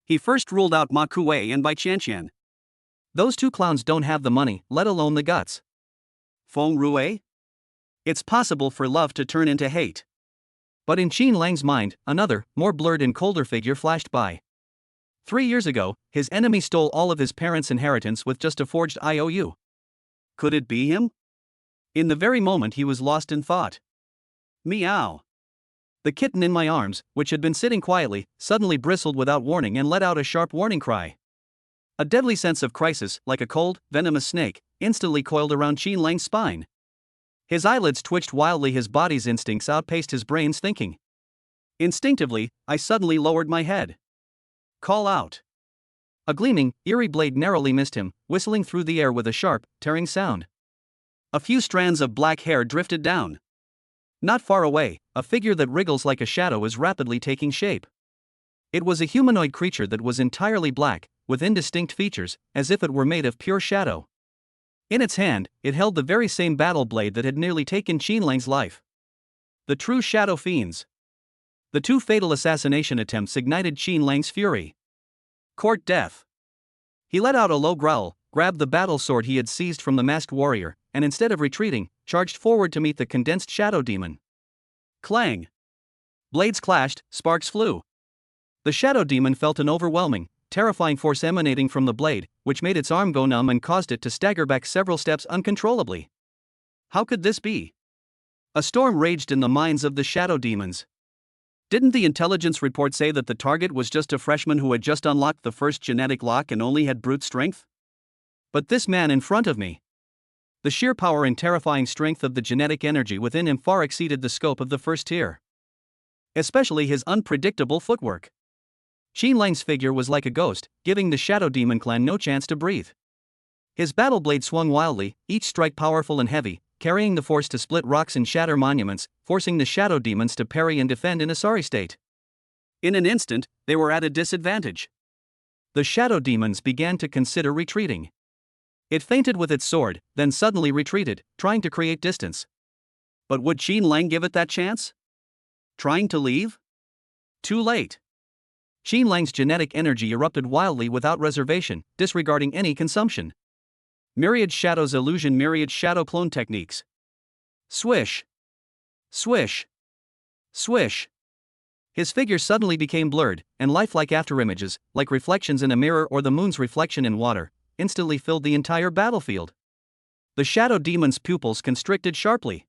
[SPEAKER 1] He first ruled out Muyue and Bai Qianqian. Those two clowns don't have the money, let alone the guts. Feng Rue? It's possible for love to turn into hate. But in Qin Lang's mind, another, more blurred and colder figure flashed by. 3 years ago, his enemy stole all of his parents' inheritance with just a forged IOU. Could it be him? In the very moment he was lost in thought. Meow. The kitten in my arms, which had been sitting quietly, suddenly bristled without warning and let out a sharp warning cry. A deadly sense of crisis, like a cold, venomous snake, instantly coiled around Qin Lang's spine. His eyelids twitched wildly, his body's instincts outpaced his brain's thinking. Instinctively, I suddenly lowered my head. Call out. A gleaming, eerie blade narrowly missed him, whistling through the air with a sharp, tearing sound. A few strands of black hair drifted down. Not far away, a figure that wriggles like a shadow is rapidly taking shape. It was a humanoid creature that was entirely black, with indistinct features, as if it were made of pure shadow. In its hand, it held the very same battle blade that had nearly taken Qin Lang's life. The true shadow fiends. The two fatal assassination attempts ignited Qin Lang's fury. Court death. He let out a low growl, grabbed the battle sword he had seized from the masked warrior, and instead of retreating, charged forward to meet the condensed shadow demon. Clang! Blades clashed, sparks flew. The shadow demon felt an overwhelming, terrifying force emanating from the blade, which made its arm go numb and caused it to stagger back several steps uncontrollably. How could this be? A storm raged in the minds of the shadow demons. Didn't the intelligence report say that the target was just a freshman who had just unlocked the first genetic lock and only had brute strength? But this man in front of me. The sheer power and terrifying strength of the genetic energy within him far exceeded the scope of the first tier. Especially his unpredictable footwork. Qin Lang's figure was like a ghost, giving the Shadow Demon clan no chance to breathe. His battle blade swung wildly, each strike powerful and heavy, carrying the force to split rocks and shatter monuments, forcing the shadow demons to parry and defend in a sorry state. In an instant, they were at a disadvantage. The shadow demons began to consider retreating. It feinted with its sword, then suddenly retreated, trying to create distance. But would Qin Lang give it that chance? Trying to leave? Too late. Qin Lang's genetic energy erupted wildly without reservation, disregarding any consumption. Myriad Shadows Illusion, Myriad Shadow Clone Techniques. Swish. Swish. Swish. His figure suddenly became blurred, and lifelike afterimages, like reflections in a mirror or the moon's reflection in water, instantly filled the entire battlefield. The shadow demon's pupils constricted sharply.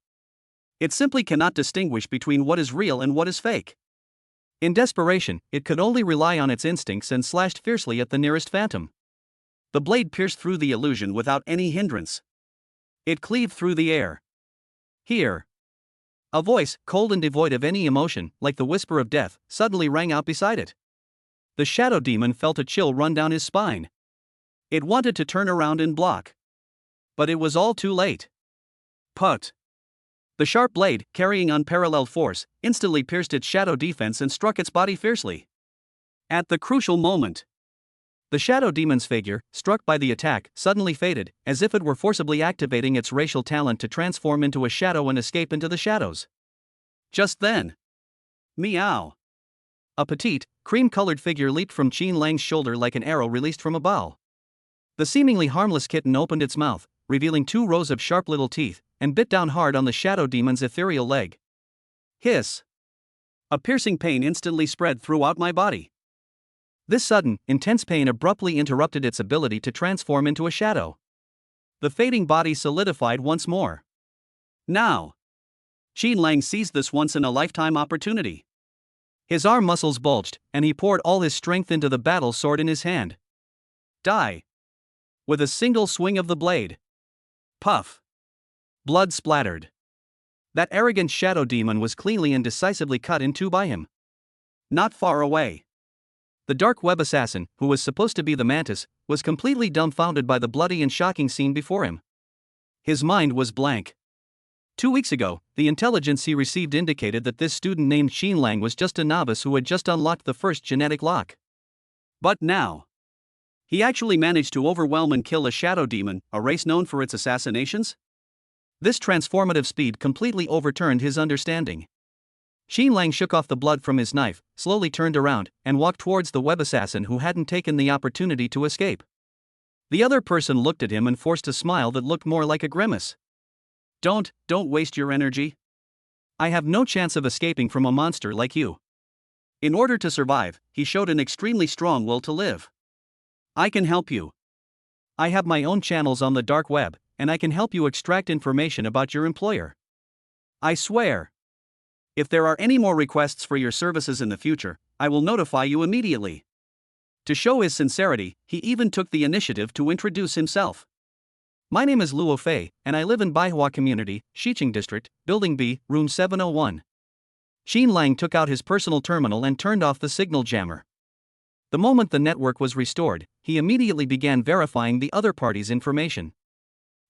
[SPEAKER 1] It simply cannot distinguish between what is real and what is fake. In desperation, it could only rely on its instincts and slashed fiercely at the nearest phantom. The blade pierced through the illusion without any hindrance. It cleaved through the air. Here. A voice, cold and devoid of any emotion, like the whisper of death, suddenly rang out beside it. The shadow demon felt a chill run down his spine. It wanted to turn around and block. But it was all too late. Put. The sharp blade, carrying unparalleled force, instantly pierced its shadow defense and struck its body fiercely. At the crucial moment, the shadow demon's figure, struck by the attack, suddenly faded, as if it were forcibly activating its racial talent to transform into a shadow and escape into the shadows. Just then, meow! A petite, cream-colored figure leaped from Qin Lang's shoulder like an arrow released from a bow. The seemingly harmless kitten opened its mouth, revealing 2 rows of sharp little teeth, and bit down hard on the shadow demon's ethereal leg. Hiss! A piercing pain instantly spread throughout my body. This sudden, intense pain abruptly interrupted its ability to transform into a shadow. The fading body solidified once more. Now! Qin Lang seized this once-in-a-lifetime opportunity. His arm muscles bulged, and he poured all his strength into the battle sword in his hand. Die! With a single swing of the blade. Puff! Blood splattered. That arrogant shadow demon was cleanly and decisively cut in two by him. Not far away, the dark web assassin, who was supposed to be the mantis, was completely dumbfounded by the bloody and shocking scene before him. His mind was blank. 2 weeks ago, the intelligence he received indicated that this student named Qin Lang was just a novice who had just unlocked the first genetic lock. But now, he actually managed to overwhelm and kill a shadow demon, a race known for its assassinations? This transformative speed completely overturned his understanding. Qin Lang shook off the blood from his knife, slowly turned around, and walked towards the web assassin who hadn't taken the opportunity to escape. The other person looked at him and forced a smile that looked more like a grimace. Don't waste your energy. I have no chance of escaping from a monster like you. In order to survive, he showed an extremely strong will to live. I can help you. I have my own channels on the dark web, and I can help you extract information about your employer. I swear. If there are any more requests for your services in the future, I will notify you immediately. To show his sincerity, he even took the initiative to introduce himself. My name is Luo Fei, and I live in Baihua Community, Xiqing District, Building B, Room 701. Qin Lang took out his personal terminal and turned off the signal jammer. The moment the network was restored, he immediately began verifying the other party's information.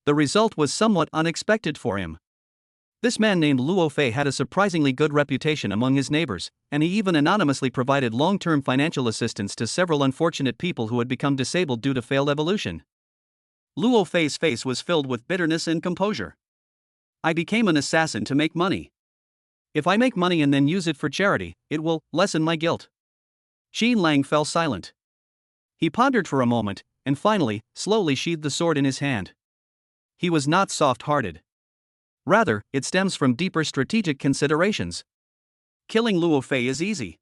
[SPEAKER 1] The result was somewhat unexpected for him. This man named Luo Fei had a surprisingly good reputation among his neighbors, and he even anonymously provided long-term financial assistance to several unfortunate people who had become disabled due to failed evolution. Luo Fei's face was filled with bitterness and composure. I became an assassin to make money. If I make money and then use it for charity, it will lessen my guilt. Qin Lang fell silent. He pondered for a moment, and finally, slowly sheathed the sword in his hand. He was not soft-hearted. Rather, it stems from deeper strategic considerations. Killing Luo Fei is easy.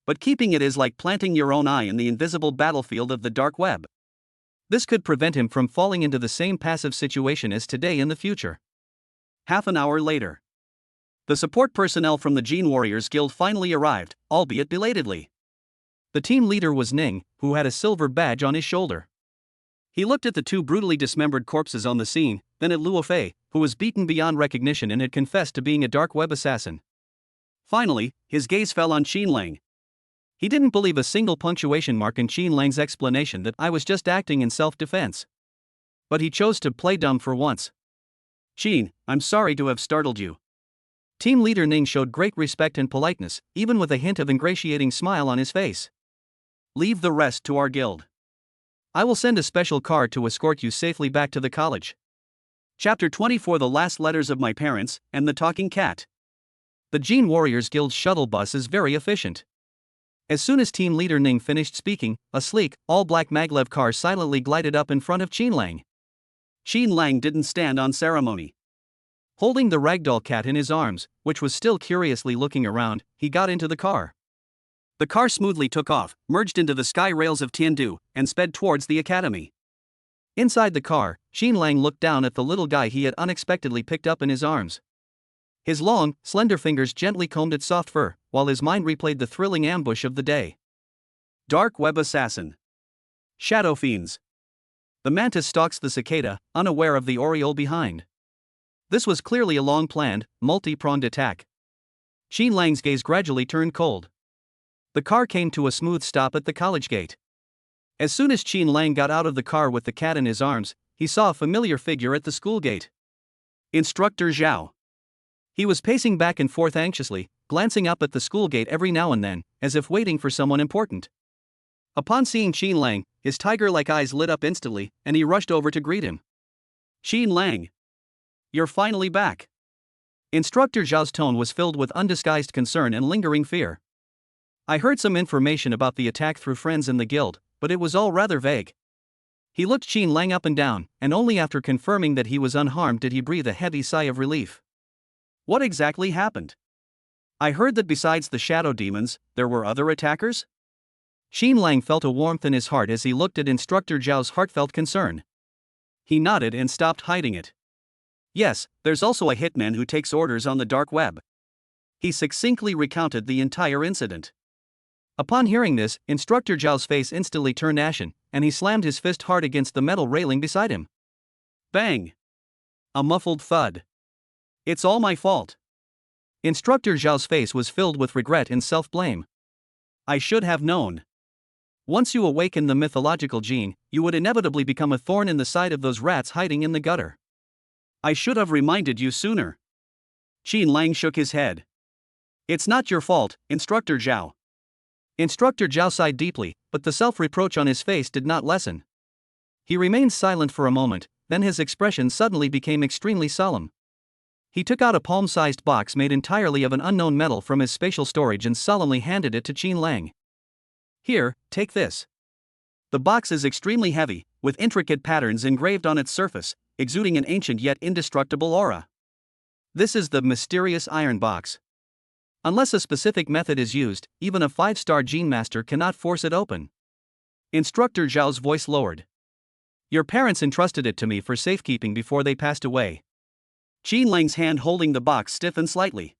[SPEAKER 1] But keeping it is like planting your own eye in the invisible battlefield of the dark web. This could prevent him from falling into the same passive situation as today in the future. Half an hour later, the support personnel from the Gene Warriors Guild finally arrived, albeit belatedly. The team leader was Ning, who had a silver badge on his shoulder. He looked at the two brutally dismembered corpses on the scene, then at Luo Fei, who was beaten beyond recognition and had confessed to being a dark web assassin. Finally, his gaze fell on Qin Lang. He didn't believe a single punctuation mark in Qin Lang's explanation that I was just acting in self-defense. But he chose to play dumb for once. Qin, I'm sorry to have startled you. Team leader Ning showed great respect and politeness, even with a hint of ingratiating smile on his face. Leave the rest to our guild. I will send a special car to escort you safely back to the college. Chapter 24: The Last Letters of My Parents and the Talking Cat. The Gene Warriors Guild shuttle bus is very efficient. As soon as team leader Ning finished speaking, a sleek, all-black maglev car silently glided up in front of Qin Lang. Qin Lang didn't stand on ceremony. Holding the ragdoll cat in his arms, which was still curiously looking around, he got into the car. The car smoothly took off, merged into the sky rails of Tiandu, and sped towards the academy. Inside the car, Qin Lang looked down at the little guy he had unexpectedly picked up in his arms. His long, slender fingers gently combed its soft fur, while his mind replayed the thrilling ambush of the day. Dark Web Assassin. Shadow Fiends. The mantis stalks the cicada, unaware of the oriole behind. This was clearly a long-planned, multi-pronged attack. Qin Lang's gaze gradually turned cold. The car came to a smooth stop at the college gate. As soon as Qin Lang got out of the car with the cat in his arms, he saw a familiar figure at the school gate. Instructor Zhao. He was pacing back and forth anxiously, glancing up at the school gate every now and then, as if waiting for someone important. Upon seeing Qin Lang, his tiger-like eyes lit up instantly, and he rushed over to greet him. Qin Lang. You're finally back. Instructor Zhao's tone was filled with undisguised concern and lingering fear. I heard some information about the attack through friends in the guild, but it was all rather vague. He looked Qin Lang up and down, and only after confirming that he was unharmed did he breathe a heavy sigh of relief. What exactly happened? I heard that besides the shadow demons, there were other attackers? Qin Lang felt a warmth in his heart as he looked at Instructor Zhao's heartfelt concern. He nodded and stopped hiding it. Yes, there's also a hitman who takes orders on the dark web. He succinctly recounted the entire incident. Upon hearing this, Instructor Zhao's face instantly turned ashen, and he slammed his fist hard against the metal railing beside him. Bang! A muffled thud. It's all my fault. Instructor Zhao's face was filled with regret and self-blame. I should have known. Once you awaken the mythological gene, you would inevitably become a thorn in the side of those rats hiding in the gutter. I should have reminded you sooner. Qin Lang shook his head. It's not your fault, Instructor Zhao. Instructor Zhao sighed deeply, but the self-reproach on his face did not lessen. He remained silent for a moment, then his expression suddenly became extremely solemn. He took out a palm-sized box made entirely of an unknown metal from his spatial storage and solemnly handed it to Qin Lang. Here, take this. The box is extremely heavy, with intricate patterns engraved on its surface, exuding an ancient yet indestructible aura. This is the mysterious iron box. Unless a specific method is used, even a 5-star gene master cannot force it open. Instructor Zhao's voice lowered. Your parents entrusted it to me for safekeeping before they passed away. Qin Lang's hand holding the box stiffened slightly.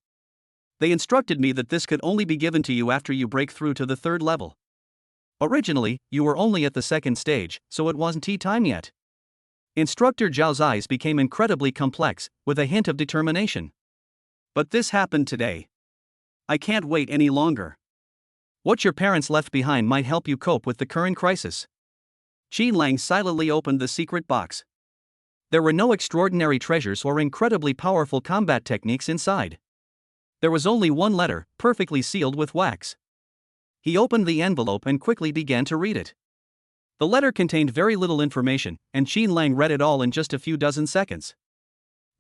[SPEAKER 1] They instructed me that this could only be given to you after you break through to the 3rd level. Originally, you were only at the 2nd stage, so it wasn't tea time yet. Instructor Zhao's eyes became incredibly complex, with a hint of determination. But this happened today. I can't wait any longer. What your parents left behind might help you cope with the current crisis. Qin Lang silently opened the secret box. There were no extraordinary treasures or incredibly powerful combat techniques inside. There was only one letter, perfectly sealed with wax. He opened the envelope and quickly began to read it. The letter contained very little information, and Qin Lang read it all in just a few dozen seconds.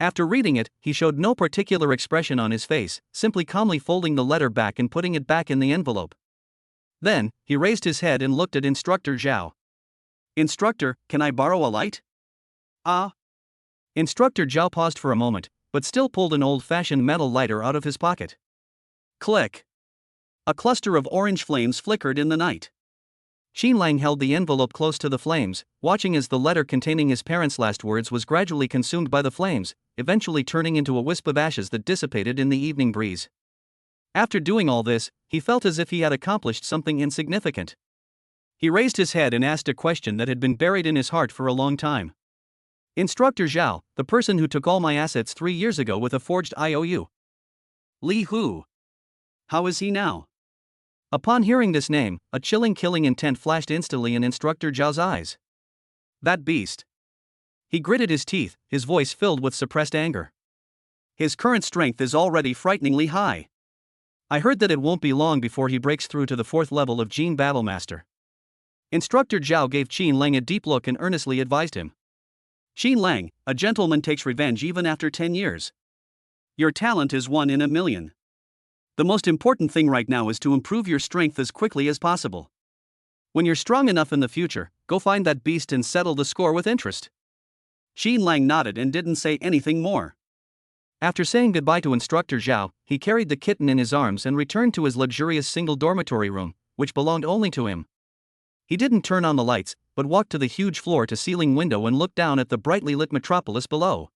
[SPEAKER 1] After reading it, he showed no particular expression on his face, simply calmly folding the letter back and putting it back in the envelope. Then, he raised his head and looked at Instructor Zhao. Instructor, can I borrow a light? Ah. Instructor Zhao paused for a moment, but still pulled an old-fashioned metal lighter out of his pocket. Click. A cluster of orange flames flickered in the night. Xinlang held the envelope close to the flames, watching as the letter containing his parents' last words was gradually consumed by the flames, eventually turning into a wisp of ashes that dissipated in the evening breeze. After doing all this, he felt as if he had accomplished something insignificant. He raised his head and asked a question that had been buried in his heart for a long time. Instructor Zhao, the person who took all my assets 3 years ago with a forged IOU. Li Hu. How is he now? Upon hearing this name, a chilling killing intent flashed instantly in Instructor Zhao's eyes. That beast. He gritted his teeth, his voice filled with suppressed anger. His current strength is already frighteningly high. I heard that it won't be long before he breaks through to the 4th level of Jin Battlemaster. Instructor Zhao gave Xinlang a deep look and earnestly advised him. Xinlang, a gentleman takes revenge even after 10 years. Your talent is 1 in a million. The most important thing right now is to improve your strength as quickly as possible. When you're strong enough in the future, go find that beast and settle the score with interest. Xinlang nodded and didn't say anything more. After saying goodbye to Instructor Zhao, he carried the kitten in his arms and returned to his luxurious single dormitory room, which belonged only to him. He didn't turn on the lights, but walked to the huge floor-to-ceiling window and looked down at the brightly lit metropolis below.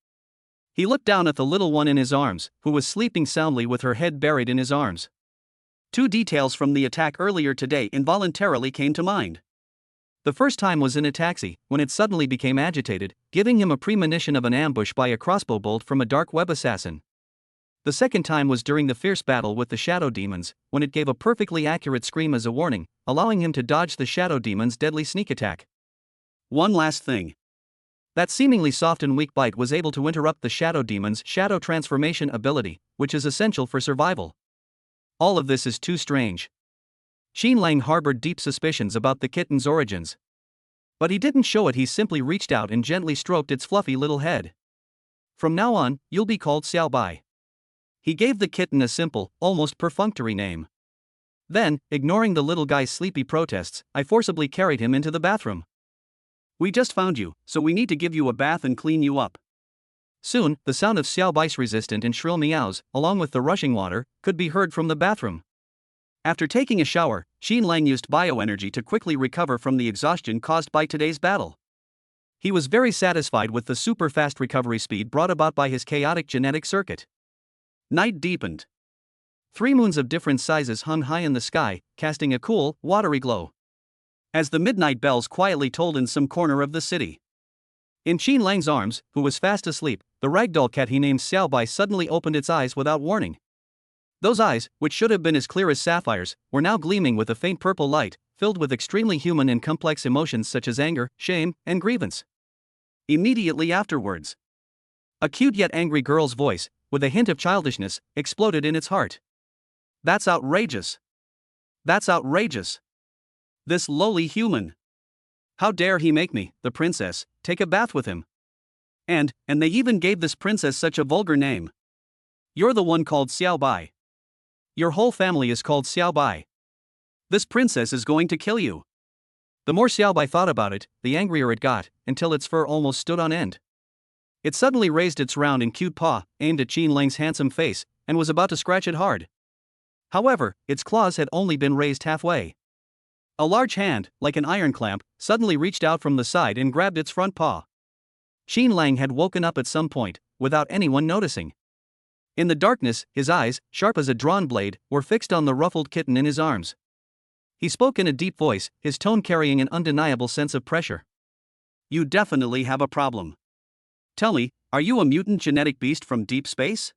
[SPEAKER 1] He looked down at the little one in his arms, who was sleeping soundly with her head buried in his arms. 2 details from the attack earlier today involuntarily came to mind. The first time was in a taxi, when it suddenly became agitated, giving him a premonition of an ambush by a crossbow bolt from a dark web assassin. The second time was during the fierce battle with the shadow demons, when it gave a perfectly accurate scream as a warning, allowing him to dodge the shadow demon's deadly sneak attack. One last thing. That seemingly soft and weak bite was able to interrupt the shadow demon's shadow transformation ability, which is essential for survival. All of this is too strange. Xinlang harbored deep suspicions about the kitten's origins. But he didn't show it, he simply reached out and gently stroked its fluffy little head. From now on, you'll be called Xiao Bai. He gave the kitten a simple, almost perfunctory name. Then, ignoring the little guy's sleepy protests, I forcibly carried him into the bathroom. We just found you, so we need to give you a bath and clean you up. Soon, the sound of Xiao Bai's resistant and shrill meows, along with the rushing water, could be heard from the bathroom. After taking a shower, Xinlang used bioenergy to quickly recover from the exhaustion caused by today's battle. He was very satisfied with the super-fast recovery speed brought about by his chaotic genetic circuit. Night deepened. 3 moons of different sizes hung high in the sky, casting a cool, watery glow. As the midnight bells quietly tolled in some corner of the city. In Xinlang's arms, who was fast asleep, the ragdoll cat he named Xiao Bai suddenly opened its eyes without warning. Those eyes, which should have been as clear as sapphires, were now gleaming with a faint purple light, filled with extremely human and complex emotions such as anger, shame, and grievance. Immediately afterwards, a cute yet angry girl's voice, with a hint of childishness, exploded in its heart. That's outrageous. That's outrageous. This lowly human. How dare he make me, the princess, take a bath with him? And they even gave this princess such a vulgar name. You're the one called Xiao Bai. Your whole family is called Xiao Bai. This princess is going to kill you. The more Xiao Bai thought about it, the angrier it got, until its fur almost stood on end. It suddenly raised its round and cute paw, aimed at Xinlang's handsome face, and was about to scratch it hard. However, its claws had only been raised halfway. A large hand, like an iron clamp, suddenly reached out from the side and grabbed its front paw. Xinlang had woken up at some point, without anyone noticing. In the darkness, his eyes, sharp as a drawn blade, were fixed on the ruffled kitten in his arms. He spoke in a deep voice, his tone carrying an undeniable sense of pressure. You definitely have a problem. Tell me, are you a mutant genetic beast from deep space?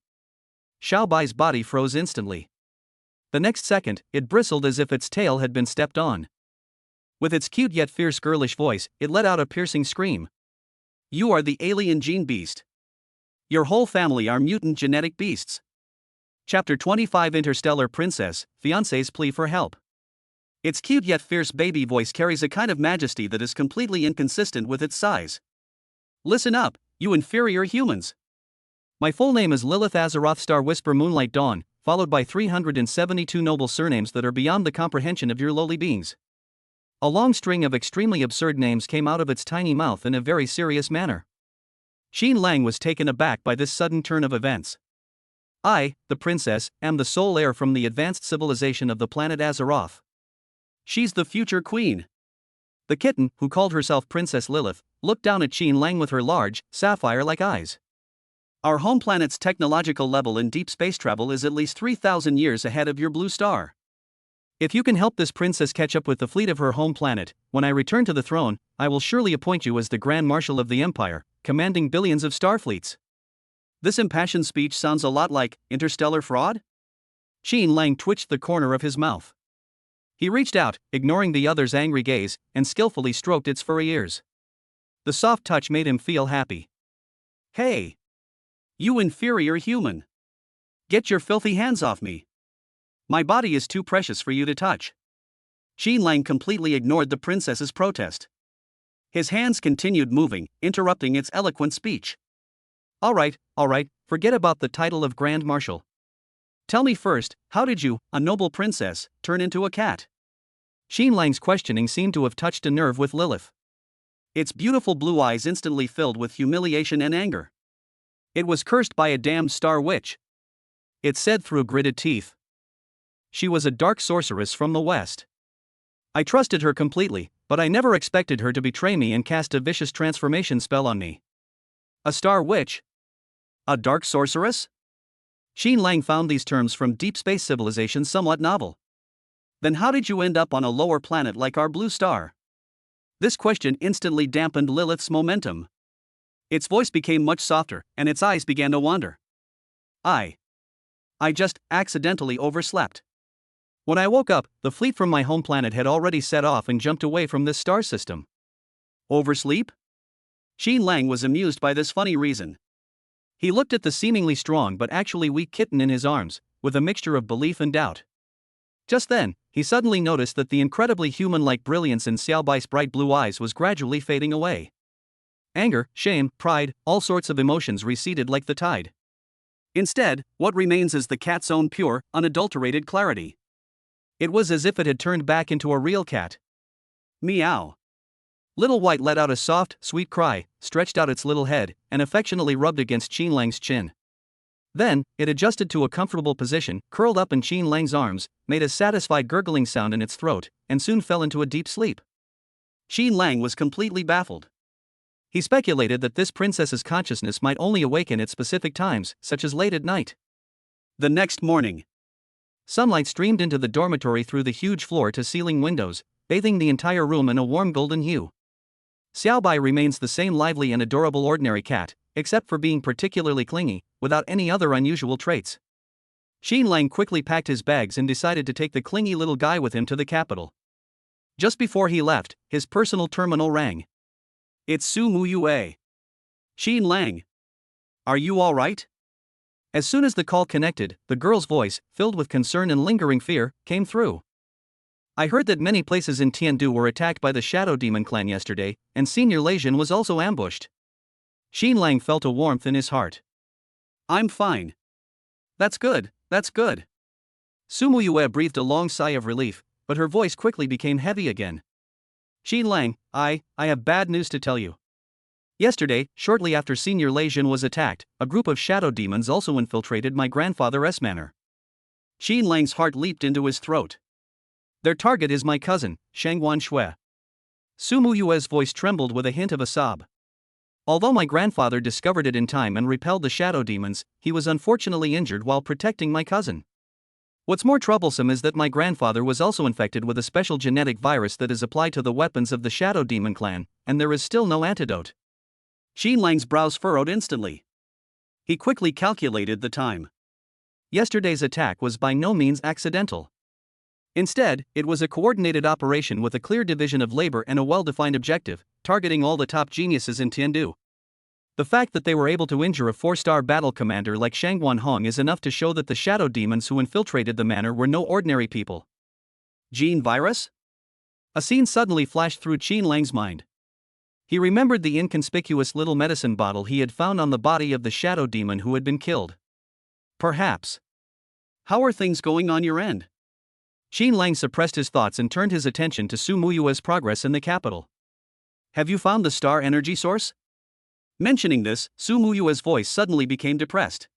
[SPEAKER 1] Xiao Bai's body froze instantly. The next second, it bristled as if its tail had been stepped on. With its cute yet fierce girlish voice, it let out a piercing scream. You are the alien gene beast. Your whole family are mutant genetic beasts. Chapter 25 Interstellar Princess, Fiancée's Plea for Help. Its cute yet fierce baby voice carries a kind of majesty that is completely inconsistent with its size. Listen up, you inferior humans. My full name is Lilith Azeroth Star Whisper Moonlight Dawn, followed by 372 noble surnames that are beyond the comprehension of your lowly beings. A long string of extremely absurd names came out of its tiny mouth in a very serious manner. Xin Lang was taken aback by this sudden turn of events. I, the princess, am the sole heir from the advanced civilization of the planet Azeroth. She's the future queen. The kitten, who called herself Princess Lilith, looked down at Xin Lang with her large, sapphire-like eyes. Our home planet's technological level in deep space travel is at least 3,000 years ahead of your blue star. If you can help this princess catch up with the fleet of her home planet, when I return to the throne, I will surely appoint you as the Grand Marshal of the Empire, commanding billions of starfleets. This impassioned speech sounds a lot like interstellar fraud? Xin Lang twitched the corner of his mouth. He reached out, ignoring the other's angry gaze, and skillfully stroked its furry ears. The soft touch made him feel happy. Hey! You inferior human! Get your filthy hands off me! My body is too precious for you to touch. Xin Lang completely ignored the princess's protest. His hands continued moving, interrupting its eloquent speech. All right, forget about the title of Grand Marshal. Tell me first, how did you, a noble princess, turn into a cat? Xin Lang's questioning seemed to have touched a nerve with Lilith. Its beautiful blue eyes instantly filled with humiliation and anger. It was cursed by a damned star witch. It said through gritted teeth. She was a dark sorceress from the west. I trusted her completely, but I never expected her to betray me and cast a vicious transformation spell on me. A star witch? A dark sorceress? Xin Lang found these terms from deep space civilization somewhat novel. Then how did you end up on a lower planet like our blue star? This question instantly dampened Lilith's momentum. Its voice became much softer, and its eyes began to wander. I just accidentally overslept. When I woke up, the fleet from my home planet had already set off and jumped away from this star system. Oversleep? Xin Lang was amused by this funny reason. He looked at the seemingly strong but actually weak kitten in his arms, with a mixture of belief and doubt. Just then, he suddenly noticed that the incredibly human-like brilliance in Xiaobai's bright blue eyes was gradually fading away. Anger, shame, pride, all sorts of emotions receded like the tide. Instead, what remains is the cat's own pure, unadulterated clarity. It was as if it had turned back into a real cat. Meow. Little White let out a soft, sweet cry, stretched out its little head, and affectionately rubbed against Xin Lang's chin. Then, it adjusted to a comfortable position, curled up in Xin Lang's arms, made a satisfied gurgling sound in its throat, and soon fell into a deep sleep. Xin Lang was completely baffled. He speculated that this princess's consciousness might only awaken at specific times, such as late at night. The next morning, sunlight streamed into the dormitory through the huge floor-to-ceiling windows, bathing the entire room in a warm golden hue. Xiaobai remains the same lively and adorable ordinary cat, except for being particularly clingy, without any other unusual traits. Xin Lang quickly packed his bags and decided to take the clingy little guy with him to the capital. Just before he left, his personal terminal rang. It's Su Muyue. Xin Lang. Are you all right? As soon as the call connected, the girl's voice, filled with concern and lingering fear, came through. I heard that many places in Tiandu were attacked by the Shadow Demon clan yesterday, and Senior Leijun was also ambushed. Xin Lang felt a warmth in his heart. I'm fine. That's good. Su Muyue breathed a long sigh of relief, but her voice quickly became heavy again. Xin Lang, I have bad news to tell you. Yesterday, shortly after Senior Leijun was attacked, a group of shadow demons also infiltrated my grandfather's manor. Xin Lang's heart leaped into his throat. Their target is my cousin, Shangguan Shui. Su Muyue's voice trembled with a hint of a sob. Although my grandfather discovered it in time and repelled the shadow demons, he was unfortunately injured while protecting my cousin. What's more troublesome is that my grandfather was also infected with a special genetic virus that is applied to the weapons of the Shadow Demon clan, and there is still no antidote. Xin Lang's brows furrowed instantly. He quickly calculated the time. Yesterday's attack was by no means accidental. Instead, it was a coordinated operation with a clear division of labor and a well-defined objective, targeting all the top geniuses in Tiandu. The fact that they were able to injure a 4-star battle commander like Shangguan Hong is enough to show that the shadow demons who infiltrated the manor were no ordinary people. Gene virus? A scene suddenly flashed through Xin Lang's mind. He remembered the inconspicuous little medicine bottle he had found on the body of the shadow demon who had been killed. Perhaps. How are things going on your end? Xin Lang suppressed his thoughts and turned his attention to Su Muyue's progress in the capital. Have you found the star energy source? Mentioning this, Su Muyue's voice suddenly became depressed.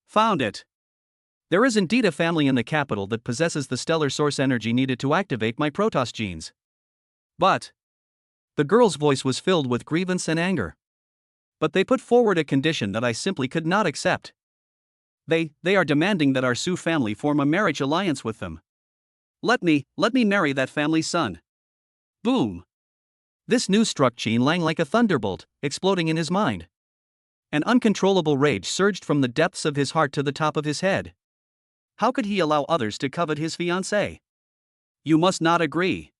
[SPEAKER 1] Found it. There is indeed a family in the capital that possesses the stellar source energy needed to activate my Protoss genes. But the girl's voice was filled with grievance and anger. But they put forward a condition that I simply could not accept. They are demanding that our Su family form a marriage alliance with them. Let me marry that family's son. Boom! This news struck Xin Lang like a thunderbolt, exploding in his mind. An uncontrollable rage surged from the depths of his heart to the top of his head. How could he allow others to covet his fiancée? You must not agree.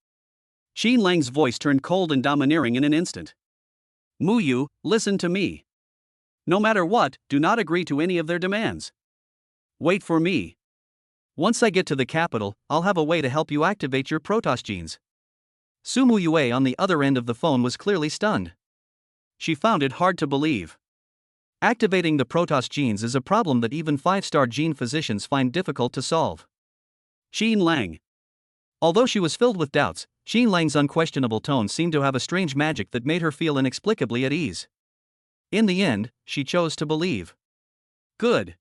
[SPEAKER 1] Xin Lang's voice turned cold and domineering in an instant. Muyue, listen to me. No matter what, do not agree to any of their demands. Wait for me. Once I get to the capital, I'll have a way to help you activate your Protoss genes. Su Muyue on the other end of the phone was clearly stunned. She found it hard to believe. Activating the Protoss genes is a problem that even 5-star gene physicians find difficult to solve. Xin Lang. Although she was filled with doubts, Xin Lang's unquestionable tone seemed to have a strange magic that made her feel inexplicably at ease. In the end, she chose to believe. Good.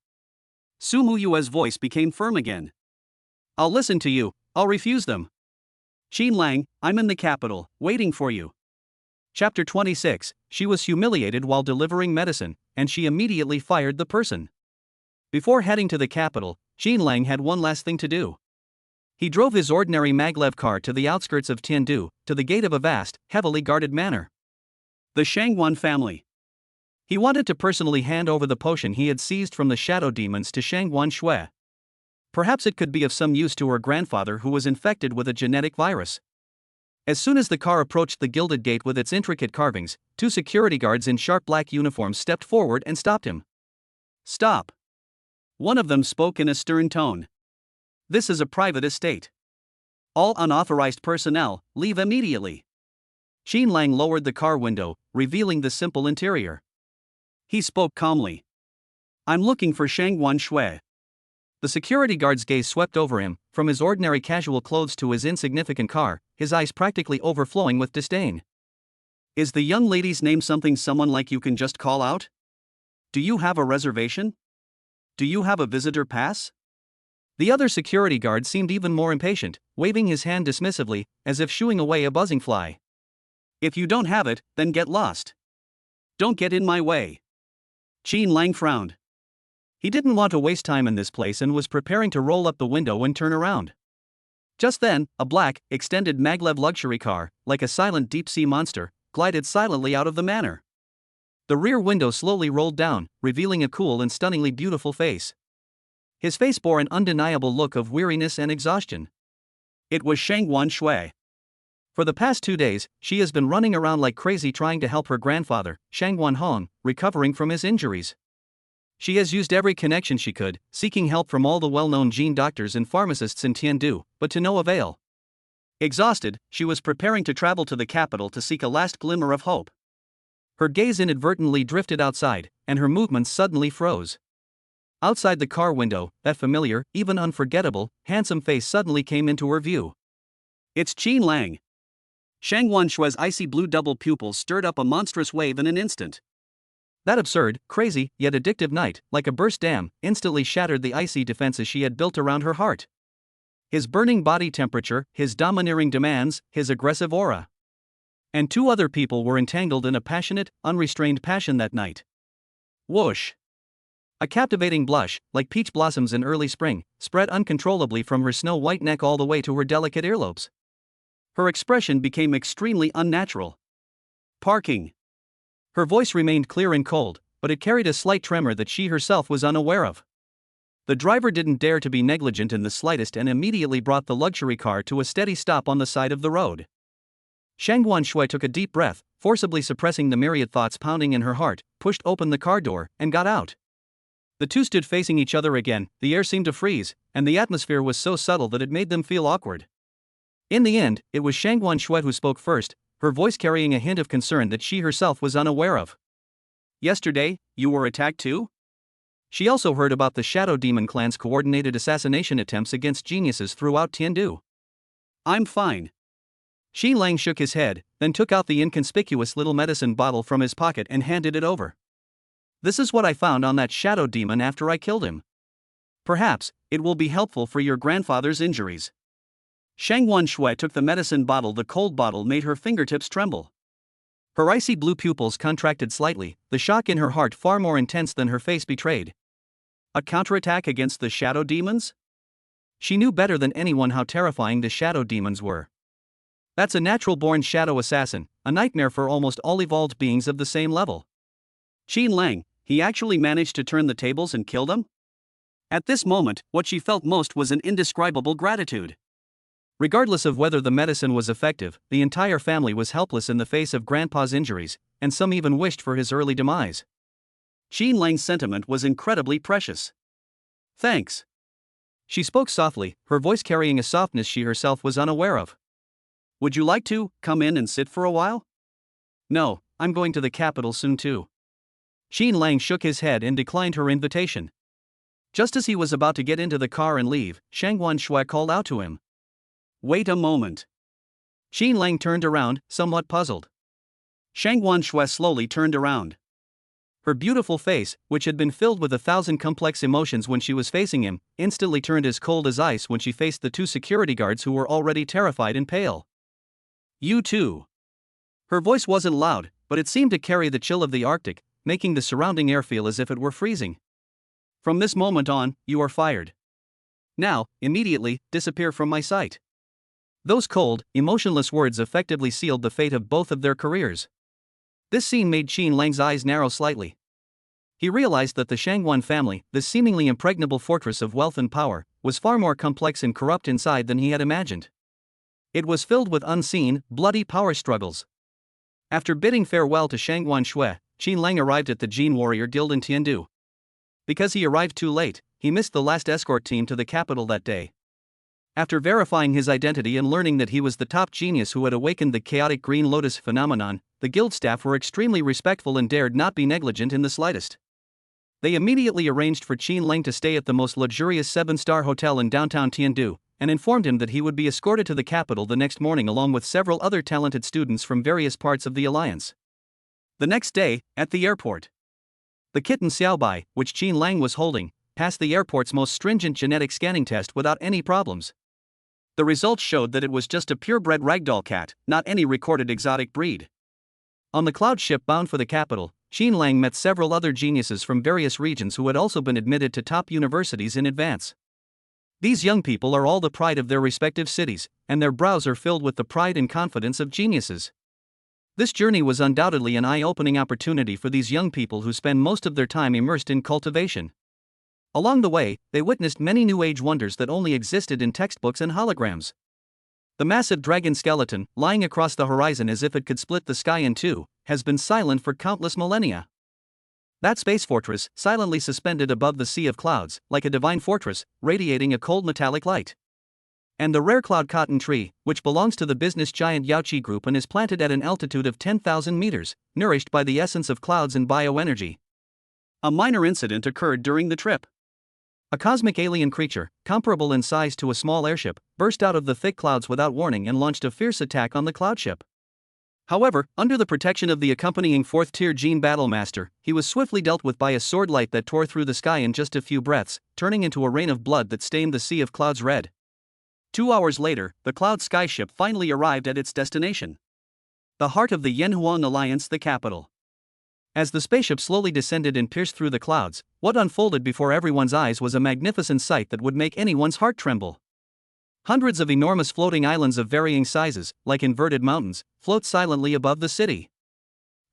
[SPEAKER 1] Su Muyue's voice became firm again. I'll listen to you, I'll refuse them. Xin Lang, I'm in the capital, waiting for you. Chapter 26, she was humiliated while delivering medicine, and she immediately fired the person. Before heading to the capital, Xin Lang had one last thing to do. He drove his ordinary maglev car to the outskirts of Tiandu, to the gate of a vast, heavily guarded manor. The Shangwan family. He wanted to personally hand over the potion he had seized from the shadow demons to Shangwan Shui. Perhaps it could be of some use to her grandfather who was infected with a genetic virus. As soon as the car approached the gilded gate with its intricate carvings, 2 security guards in sharp black uniforms stepped forward and stopped him. Stop. One of them spoke in a stern tone. This is a private estate. All unauthorized personnel, leave immediately. Xin Lang lowered the car window, revealing the simple interior. He spoke calmly. I'm looking for Shangwan Shui. The security guard's gaze swept over him, from his ordinary casual clothes to his insignificant car, his eyes practically overflowing with disdain. Is the young lady's name something someone like you can just call out? Do you have a reservation? Do you have a visitor pass? The other security guard seemed even more impatient, waving his hand dismissively, as if shooing away a buzzing fly. If you don't have it, then get lost. Don't get in my way. Xin Lang frowned. He didn't want to waste time in this place and was preparing to roll up the window and turn around. Just then, a black, extended maglev luxury car, like a silent deep-sea monster, glided silently out of the manor. The rear window slowly rolled down, revealing a cool and stunningly beautiful face. His face bore an undeniable look of weariness and exhaustion. It was Shangwan Shui. For the past 2 days, she has been running around like crazy trying to help her grandfather, Shangwan Hong, recovering from his injuries. She has used every connection she could, seeking help from all the well-known gene doctors and pharmacists in Tiandu, but to no avail. Exhausted, she was preparing to travel to the capital to seek a last glimmer of hope. Her gaze inadvertently drifted outside, and her movements suddenly froze. Outside the car window, that familiar, even unforgettable, handsome face suddenly came into her view. It's Xin Lang. Shangwan Shui's icy blue double pupils stirred up a monstrous wave in an instant. That absurd, crazy, yet addictive night, like a burst dam, instantly shattered the icy defenses she had built around her heart. His burning body temperature, his domineering demands, his aggressive aura. And 2 other people were entangled in a passionate, unrestrained passion that night. Whoosh! A captivating blush, like peach blossoms in early spring, spread uncontrollably from her snow-white neck all the way to her delicate earlobes. Her expression became extremely unnatural. Parking. Her voice remained clear and cold, but it carried a slight tremor that she herself was unaware of. The driver didn't dare to be negligent in the slightest and immediately brought the luxury car to a steady stop on the side of the road. Shangwan Shui took a deep breath, forcibly suppressing the myriad thoughts pounding in her heart, pushed open the car door, and got out. The 2 stood facing each other again, the air seemed to freeze, and the atmosphere was so subtle that it made them feel awkward. In the end, it was Shangwan Shui who spoke first, her voice carrying a hint of concern that she herself was unaware of. Yesterday, you were attacked too? She also heard about the Shadow Demon clan's coordinated assassination attempts against geniuses throughout Tiandu. I'm fine. Xi Lang shook his head, then took out the inconspicuous little medicine bottle from his pocket and handed it over. This is what I found on that shadow demon after I killed him. Perhaps it will be helpful for your grandfather's injuries. Shangwan Shui took the medicine bottle. The cold bottle made her fingertips tremble. Her icy blue pupils contracted slightly, the shock in her heart far more intense than her face betrayed. A counterattack against the shadow demons? She knew better than anyone how terrifying the shadow demons were. That's a natural-born shadow assassin, a nightmare for almost all evolved beings of the same level. Qin Lang, he actually managed to turn the tables and kill them? At this moment, what she felt most was an indescribable gratitude. Regardless of whether the medicine was effective, the entire family was helpless in the face of Grandpa's injuries, and some even wished for his early demise. Qin Lang's sentiment was incredibly precious. Thanks. She spoke softly, her voice carrying a softness she herself was unaware of. Would you like to come in and sit for a while? No, I'm going to the capital soon too. Qin Lang shook his head and declined her invitation. Just as he was about to get into the car and leave, Shangwan Shui called out to him. Wait a moment. Qin Lang turned around, somewhat puzzled. Shangwan Shui slowly turned around. Her beautiful face, which had been filled with 1,000 complex emotions when she was facing him, instantly turned as cold as ice when she faced the two security guards who were already terrified and pale. You too. Her voice wasn't loud, but it seemed to carry the chill of the Arctic, making the surrounding air feel as if it were freezing. From this moment on, you are fired. Now, immediately, disappear from my sight. Those cold, emotionless words effectively sealed the fate of both of their careers. This scene made Qin Lang's eyes narrow slightly. He realized that the Shangwan family, this seemingly impregnable fortress of wealth and power, was far more complex and corrupt inside than he had imagined. It was filled with unseen, bloody power struggles. After bidding farewell to Shangwan Shui, Qin Lang arrived at the Jin Warrior Guild in Tiandu. Because he arrived too late, he missed the last escort team to the capital that day. After verifying his identity and learning that he was the top genius who had awakened the chaotic Green Lotus phenomenon, the guild staff were extremely respectful and dared not be negligent in the slightest. They immediately arranged for Qin Lang to stay at the most luxurious 7-star hotel in downtown Tiandu, and informed him that he would be escorted to the capital the next morning along with several other talented students from various parts of the alliance. The next day, at the airport, the kitten Xiaobai, which Qin Lang was holding, passed the airport's most stringent genetic scanning test without any problems. The results showed that it was just a purebred ragdoll cat, not any recorded exotic breed. On the cloud ship bound for the capital, Qin Lang met several other geniuses from various regions who had also been admitted to top universities in advance. These young people are all the pride of their respective cities, and their brows are filled with the pride and confidence of geniuses. This journey was undoubtedly an eye-opening opportunity for these young people who spend most of their time immersed in cultivation. Along the way, they witnessed many new age wonders that only existed in textbooks and holograms. The massive dragon skeleton, lying across the horizon as if it could split the sky in two, has been silent for countless millennia. That space fortress, silently suspended above the sea of clouds, like a divine fortress, radiating a cold metallic light. And the rare cloud cotton tree, which belongs to the business giant Yaoqi Group and is planted at an altitude of 10,000 meters, nourished by the essence of clouds and bioenergy. A minor incident occurred during the trip. A cosmic alien creature, comparable in size to a small airship, burst out of the thick clouds without warning and launched a fierce attack on the cloud ship. However, under the protection of the accompanying 4th-tier Gene Battlemaster, he was swiftly dealt with by a sword light that tore through the sky in just a few breaths, turning into a rain of blood that stained the sea of clouds red. 2 hours later, the cloud skyship finally arrived at its destination. The heart of the Yanhuang Alliance, the capital. As the spaceship slowly descended and pierced through the clouds, what unfolded before everyone's eyes was a magnificent sight that would make anyone's heart tremble. Hundreds of enormous floating islands of varying sizes, like inverted mountains, float silently above the city.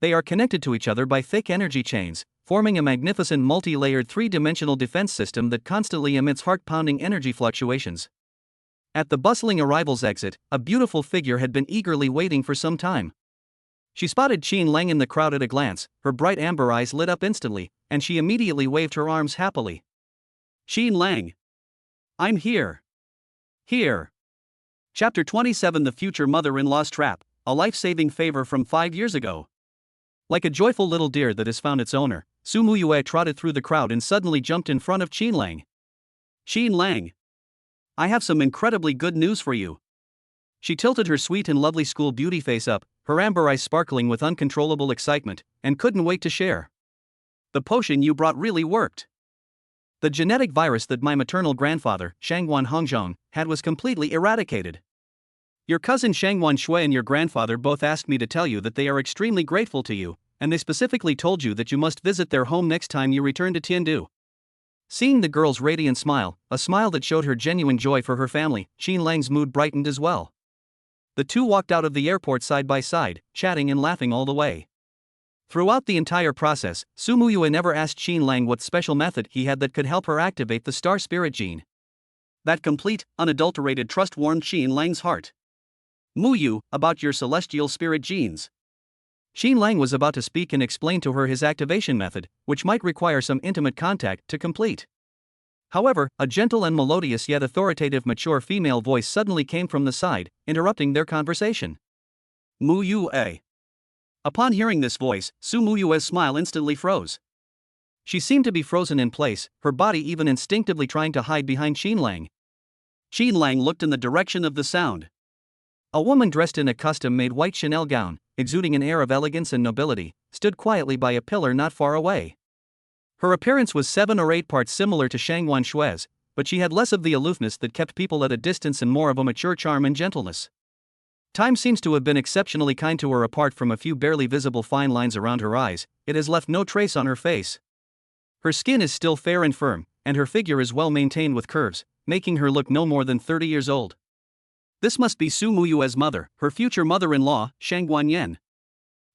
[SPEAKER 1] They are connected to each other by thick energy chains, forming a magnificent multi-layered three-dimensional defense system that constantly emits heart-pounding energy fluctuations. At the bustling arrivals exit, a beautiful figure had been eagerly waiting for some time. She spotted Qin Lang in the crowd at a glance, her bright amber eyes lit up instantly, and she immediately waved her arms happily. Qin Lang. I'm here. Here. Chapter 27 The Future Mother-in-Law's Trap, a life-saving favor from 5 years ago. Like a joyful little deer that has found its owner, Su Muyue trotted through the crowd and suddenly jumped in front of Qin Lang. Qin Lang, I have some incredibly good news for you. She tilted her sweet and lovely school beauty face up, her amber eyes sparkling with uncontrollable excitement, and couldn't wait to share. The potion you brought really worked. The genetic virus that my maternal grandfather, Shangguan Hongzhong, had was completely eradicated. Your cousin Shangguan Shui and your grandfather both asked me to tell you that they are extremely grateful to you, and they specifically told you that you must visit their home next time you return to Tiandu. Seeing the girl's radiant smile, a smile that showed her genuine joy for her family, Qin Lang's mood brightened as well. The two walked out of the airport side by side, chatting and laughing all the way. Throughout the entire process, Su Muyue never asked Qin Lang what special method he had that could help her activate the star spirit gene. That complete, unadulterated trust warmed Qin Lang's heart. Muyue, about your celestial spirit genes. Qin Lang was about to speak and explain to her his activation method, which might require some intimate contact to complete. However, a gentle and melodious yet authoritative mature female voice suddenly came from the side, interrupting their conversation. Muyue. Upon hearing this voice, Su Muyue's smile instantly froze. She seemed to be frozen in place, her body even instinctively trying to hide behind Qin Lang. Qin Lang looked in the direction of the sound. A woman dressed in a custom-made white Chanel gown, exuding an air of elegance and nobility, stood quietly by a pillar not far away. Her appearance was 7 or 8 parts similar to Shangguan Shui's, but she had less of the aloofness that kept people at a distance and more of a mature charm and gentleness. Time seems to have been exceptionally kind to her. Apart from a few barely visible fine lines around her eyes, it has left no trace on her face. Her skin is still fair and firm, and her figure is well maintained with curves, making her look no more than 30 years old. This must be Su Muyue's mother, her future mother-in-law, Shangguan Yan.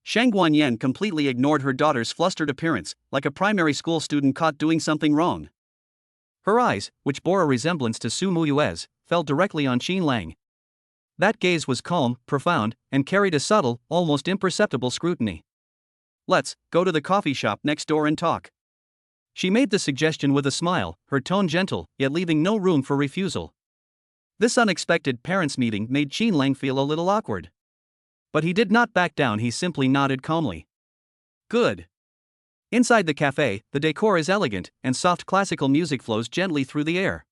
[SPEAKER 1] Shangguan Yan completely ignored her daughter's flustered appearance, like a primary school student caught doing something wrong. Her eyes, which bore a resemblance to Su Muyue's, fell directly on Qin Lang. That gaze was calm, profound, and carried a subtle, almost imperceptible scrutiny. Let's go to the coffee shop next door and talk. She made the suggestion with a smile, her tone gentle, yet leaving no room for refusal. This unexpected parents' meeting made Qin Lang feel a little awkward. But he did not back down, he simply nodded calmly. Good. Inside the cafe, the decor is elegant, and soft classical music flows gently through the air.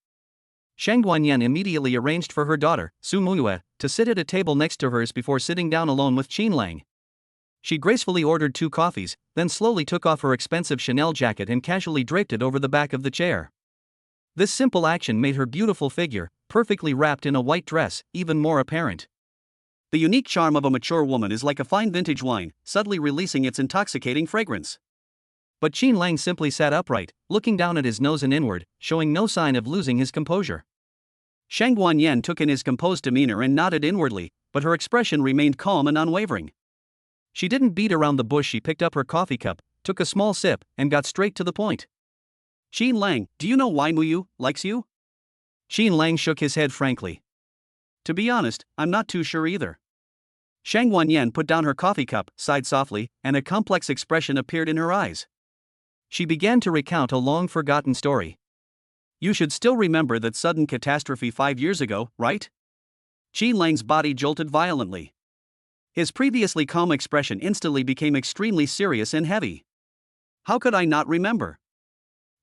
[SPEAKER 1] Shangguan Yan immediately arranged for her daughter, Su Muyue, to sit at a table next to hers before sitting down alone with Qin Lang. She gracefully ordered 2 coffees, then slowly took off her expensive Chanel jacket and casually draped it over the back of the chair. This simple action made her beautiful figure, perfectly wrapped in a white dress, even more apparent. The unique charm of a mature woman is like a fine vintage wine, subtly releasing its intoxicating fragrance. But Qin Lang simply sat upright, looking down at his nose and inward, showing no sign of losing his composure. Shangguan Yan took in his composed demeanor and nodded inwardly, but her expression remained calm and unwavering. She didn't beat around the bush. She picked up her coffee cup, took a small sip, and got straight to the point. Qin Lang, do you know why Muyue likes you? Qin Lang shook his head frankly. To be honest, I'm not too sure either. Shangguan Yan put down her coffee cup, sighed softly, and a complex expression appeared in her eyes. She began to recount a long-forgotten story. You should still remember that sudden catastrophe 5 years ago, right? Qin Lang's body jolted violently. His previously calm expression instantly became extremely serious and heavy. How could I not remember?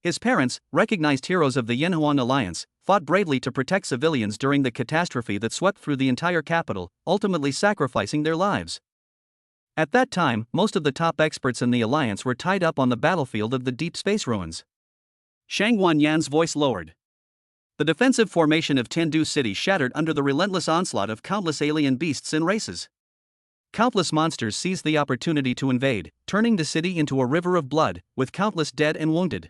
[SPEAKER 1] His parents, recognized heroes of the Yanhuan Alliance, fought bravely to protect civilians during the catastrophe that swept through the entire capital, ultimately sacrificing their lives. At that time, most of the top experts in the Alliance were tied up on the battlefield of the deep space ruins. Shangguan Yan's voice lowered. The defensive formation of Tiandu City shattered under the relentless onslaught of countless alien beasts and races. Countless monsters seized the opportunity to invade, turning the city into a river of blood, with countless dead and wounded.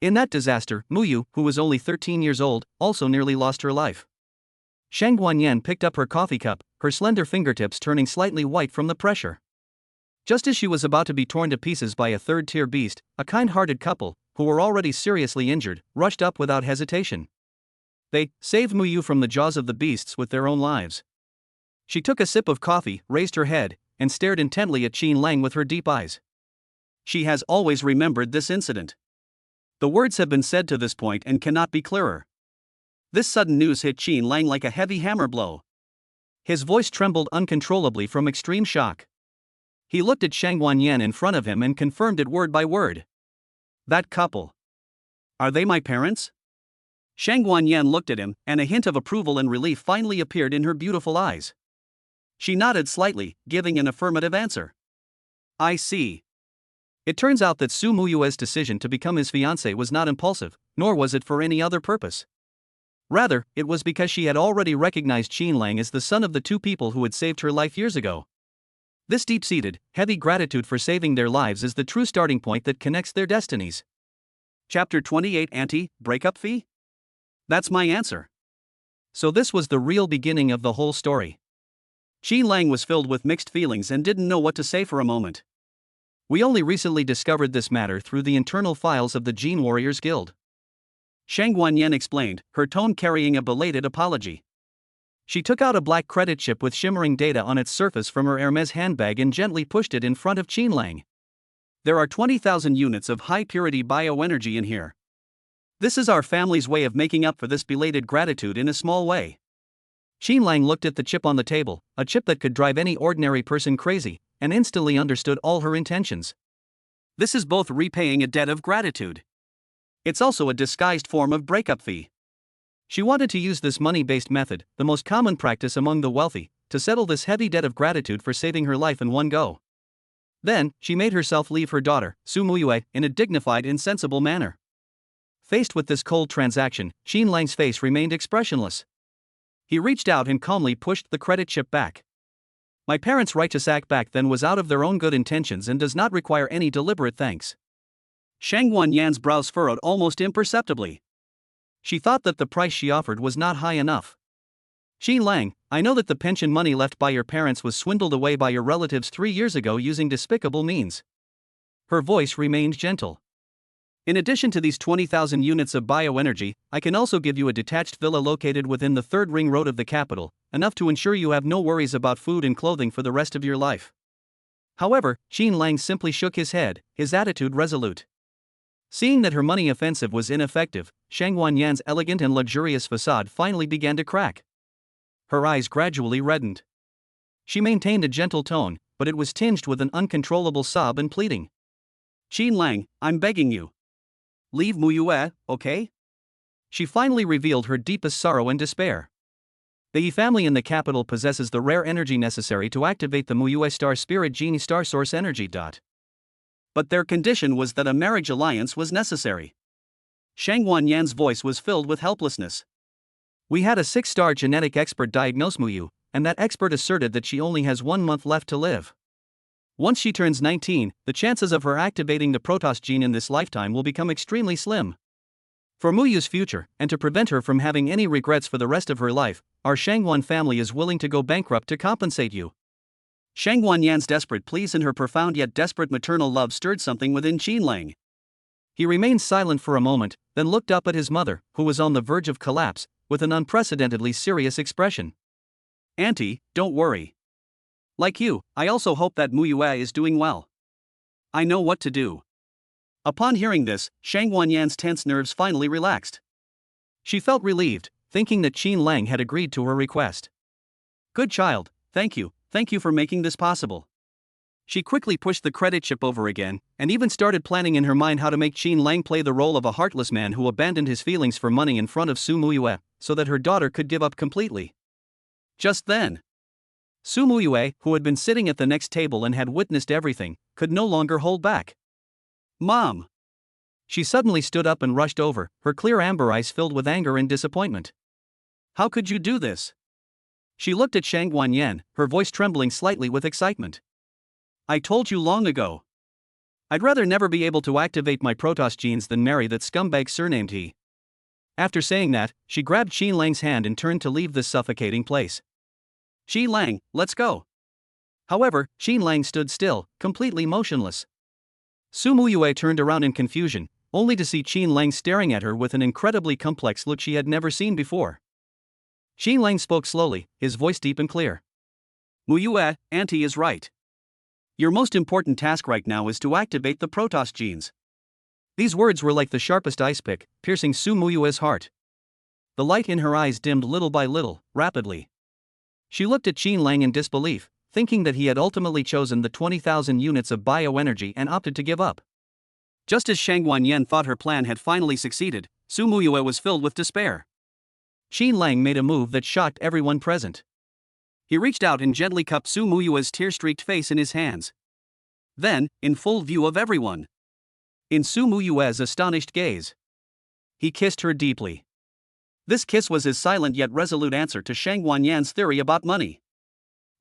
[SPEAKER 1] In that disaster, Muyue, who was only 13 years old, also nearly lost her life. Shangguan Yan picked up her coffee cup, her slender fingertips turning slightly white from the pressure. Just as she was about to be torn to pieces by a third-tier beast, a kind-hearted couple, who were already seriously injured, rushed up without hesitation. They saved Muyue from the jaws of the beasts with their own lives. She took a sip of coffee, raised her head, and stared intently at Qin Lang with her deep eyes. She has always remembered this incident. The words have been said to this point and cannot be clearer. This sudden news hit Qin Lang like a heavy hammer blow. His voice trembled uncontrollably from extreme shock. He looked at Shangguan Yan in front of him and confirmed it word by word. That couple. Are they my parents? Shang Guanyan looked at him, and a hint of approval and relief finally appeared in her beautiful eyes. She nodded slightly, giving an affirmative answer. I see. It turns out that Su Muyue's decision to become his fiancée was not impulsive, nor was it for any other purpose. Rather, it was because she had already recognized Qin Lang as the son of the two people who had saved her life years ago. This deep-seated, heavy gratitude for saving their lives is the true starting point that connects their destinies. Chapter 28 Breakup fee? That's my answer. So this was the real beginning of the whole story. Qin Lang was filled with mixed feelings and didn't know what to say for a moment. We only recently discovered this matter through the internal files of the Gene Warriors Guild. Shang Guanyan explained, her tone carrying a belated apology. She took out a black credit chip with shimmering data on its surface from her Hermes handbag and gently pushed it in front of Qin Lang. There are 20,000 units of high-purity bioenergy in here. This is our family's way of making up for this belated gratitude in a small way. Qin Lang looked at the chip on the table, a chip that could drive any ordinary person crazy, and instantly understood all her intentions. This is both repaying a debt of gratitude. It's also a disguised form of breakup fee. She wanted to use this money-based method, the most common practice among the wealthy, to settle this heavy debt of gratitude for saving her life in one go. Then, she made herself leave her daughter, Su Muyue, in a dignified and sensible manner. Faced with this cold transaction, Qin Lang's face remained expressionless. He reached out and calmly pushed the credit chip back. My parents' right to sack back then was out of their own good intentions and does not require any deliberate thanks. Shang Guanyan's brows furrowed almost imperceptibly. She thought that the price she offered was not high enough. Qin Lang, I know that the pension money left by your parents was swindled away by your relatives 3 years ago using despicable means. Her voice remained gentle. In addition to these 20,000 units of bioenergy, I can also give you a detached villa located within the 3rd ring road of the capital, enough to ensure you have no worries about food and clothing for the rest of your life. However, Qin Lang simply shook his head, his attitude resolute. Seeing that her money offensive was ineffective, Shang Guanyan's elegant and luxurious facade finally began to crack. Her eyes gradually reddened. She maintained a gentle tone, but it was tinged with an uncontrollable sob and pleading. Qin Lang, I'm begging you. Leave Muyue, okay? She finally revealed her deepest sorrow and despair. The Yi family in the capital possesses the rare energy necessary to activate the Muyue Star Spirit Genie Star Source Energy. But their condition was that a marriage alliance was necessary. Shang Guanyan's voice was filled with helplessness. We had a 6-star genetic expert diagnose Muyue, and that expert asserted that she only has 1 month left to live. Once she turns 19, the chances of her activating the Protoss gene in this lifetime will become extremely slim. For Muyue's future, and to prevent her from having any regrets for the rest of her life, our Shangguan family is willing to go bankrupt to compensate you. Shang Guanyan's desperate pleas and her profound yet desperate maternal love stirred something within Qin Lang. He remained silent for a moment, then looked up at his mother, who was on the verge of collapse, with an unprecedentedly serious expression. Auntie, don't worry. Like you, I also hope that Muyue is doing well. I know what to do. Upon hearing this, Shang Guanyan's tense nerves finally relaxed. She felt relieved, thinking that Qin Lang had agreed to her request. Good child, thank you for making this possible. She quickly pushed the credit chip over again, and even started planning in her mind how to make Qin Lang play the role of a heartless man who abandoned his feelings for money in front of Su Muyue, so that her daughter could give up completely. Just then, Su Muyue, who had been sitting at the next table and had witnessed everything, could no longer hold back. Mom! She suddenly stood up and rushed over, her clear amber eyes filled with anger and disappointment. How could you do this? She looked at Shang Guanyan, her voice trembling slightly with excitement. I told you long ago. I'd rather never be able to activate my Protoss genes than marry that scumbag surnamed he. After saying that, she grabbed Qin Lang's hand and turned to leave this suffocating place. Qin Lang, let's go. However, Qin Lang stood still, completely motionless. Su Muyue turned around in confusion, only to see Qin Lang staring at her with an incredibly complex look she had never seen before. Qin Lang spoke slowly, his voice deep and clear. Muyue, Auntie is right. Your most important task right now is to activate the Protoss genes. These words were like the sharpest ice pick, piercing Su Muyue's heart. The light in her eyes dimmed little by little, rapidly. She looked at Qin Lang in disbelief, thinking that he had ultimately chosen the 20,000 units of bioenergy and opted to give up. Just as Shang Wanyan thought her plan had finally succeeded, Su Muyue was filled with despair. Qin Lang made a move that shocked everyone present. He reached out and gently cupped Su Muyue's tear-streaked face in his hands. Then, in full view of everyone, in Su Muyue's astonished gaze, he kissed her deeply. This kiss was his silent yet resolute answer to Shang Wanyan's theory about money.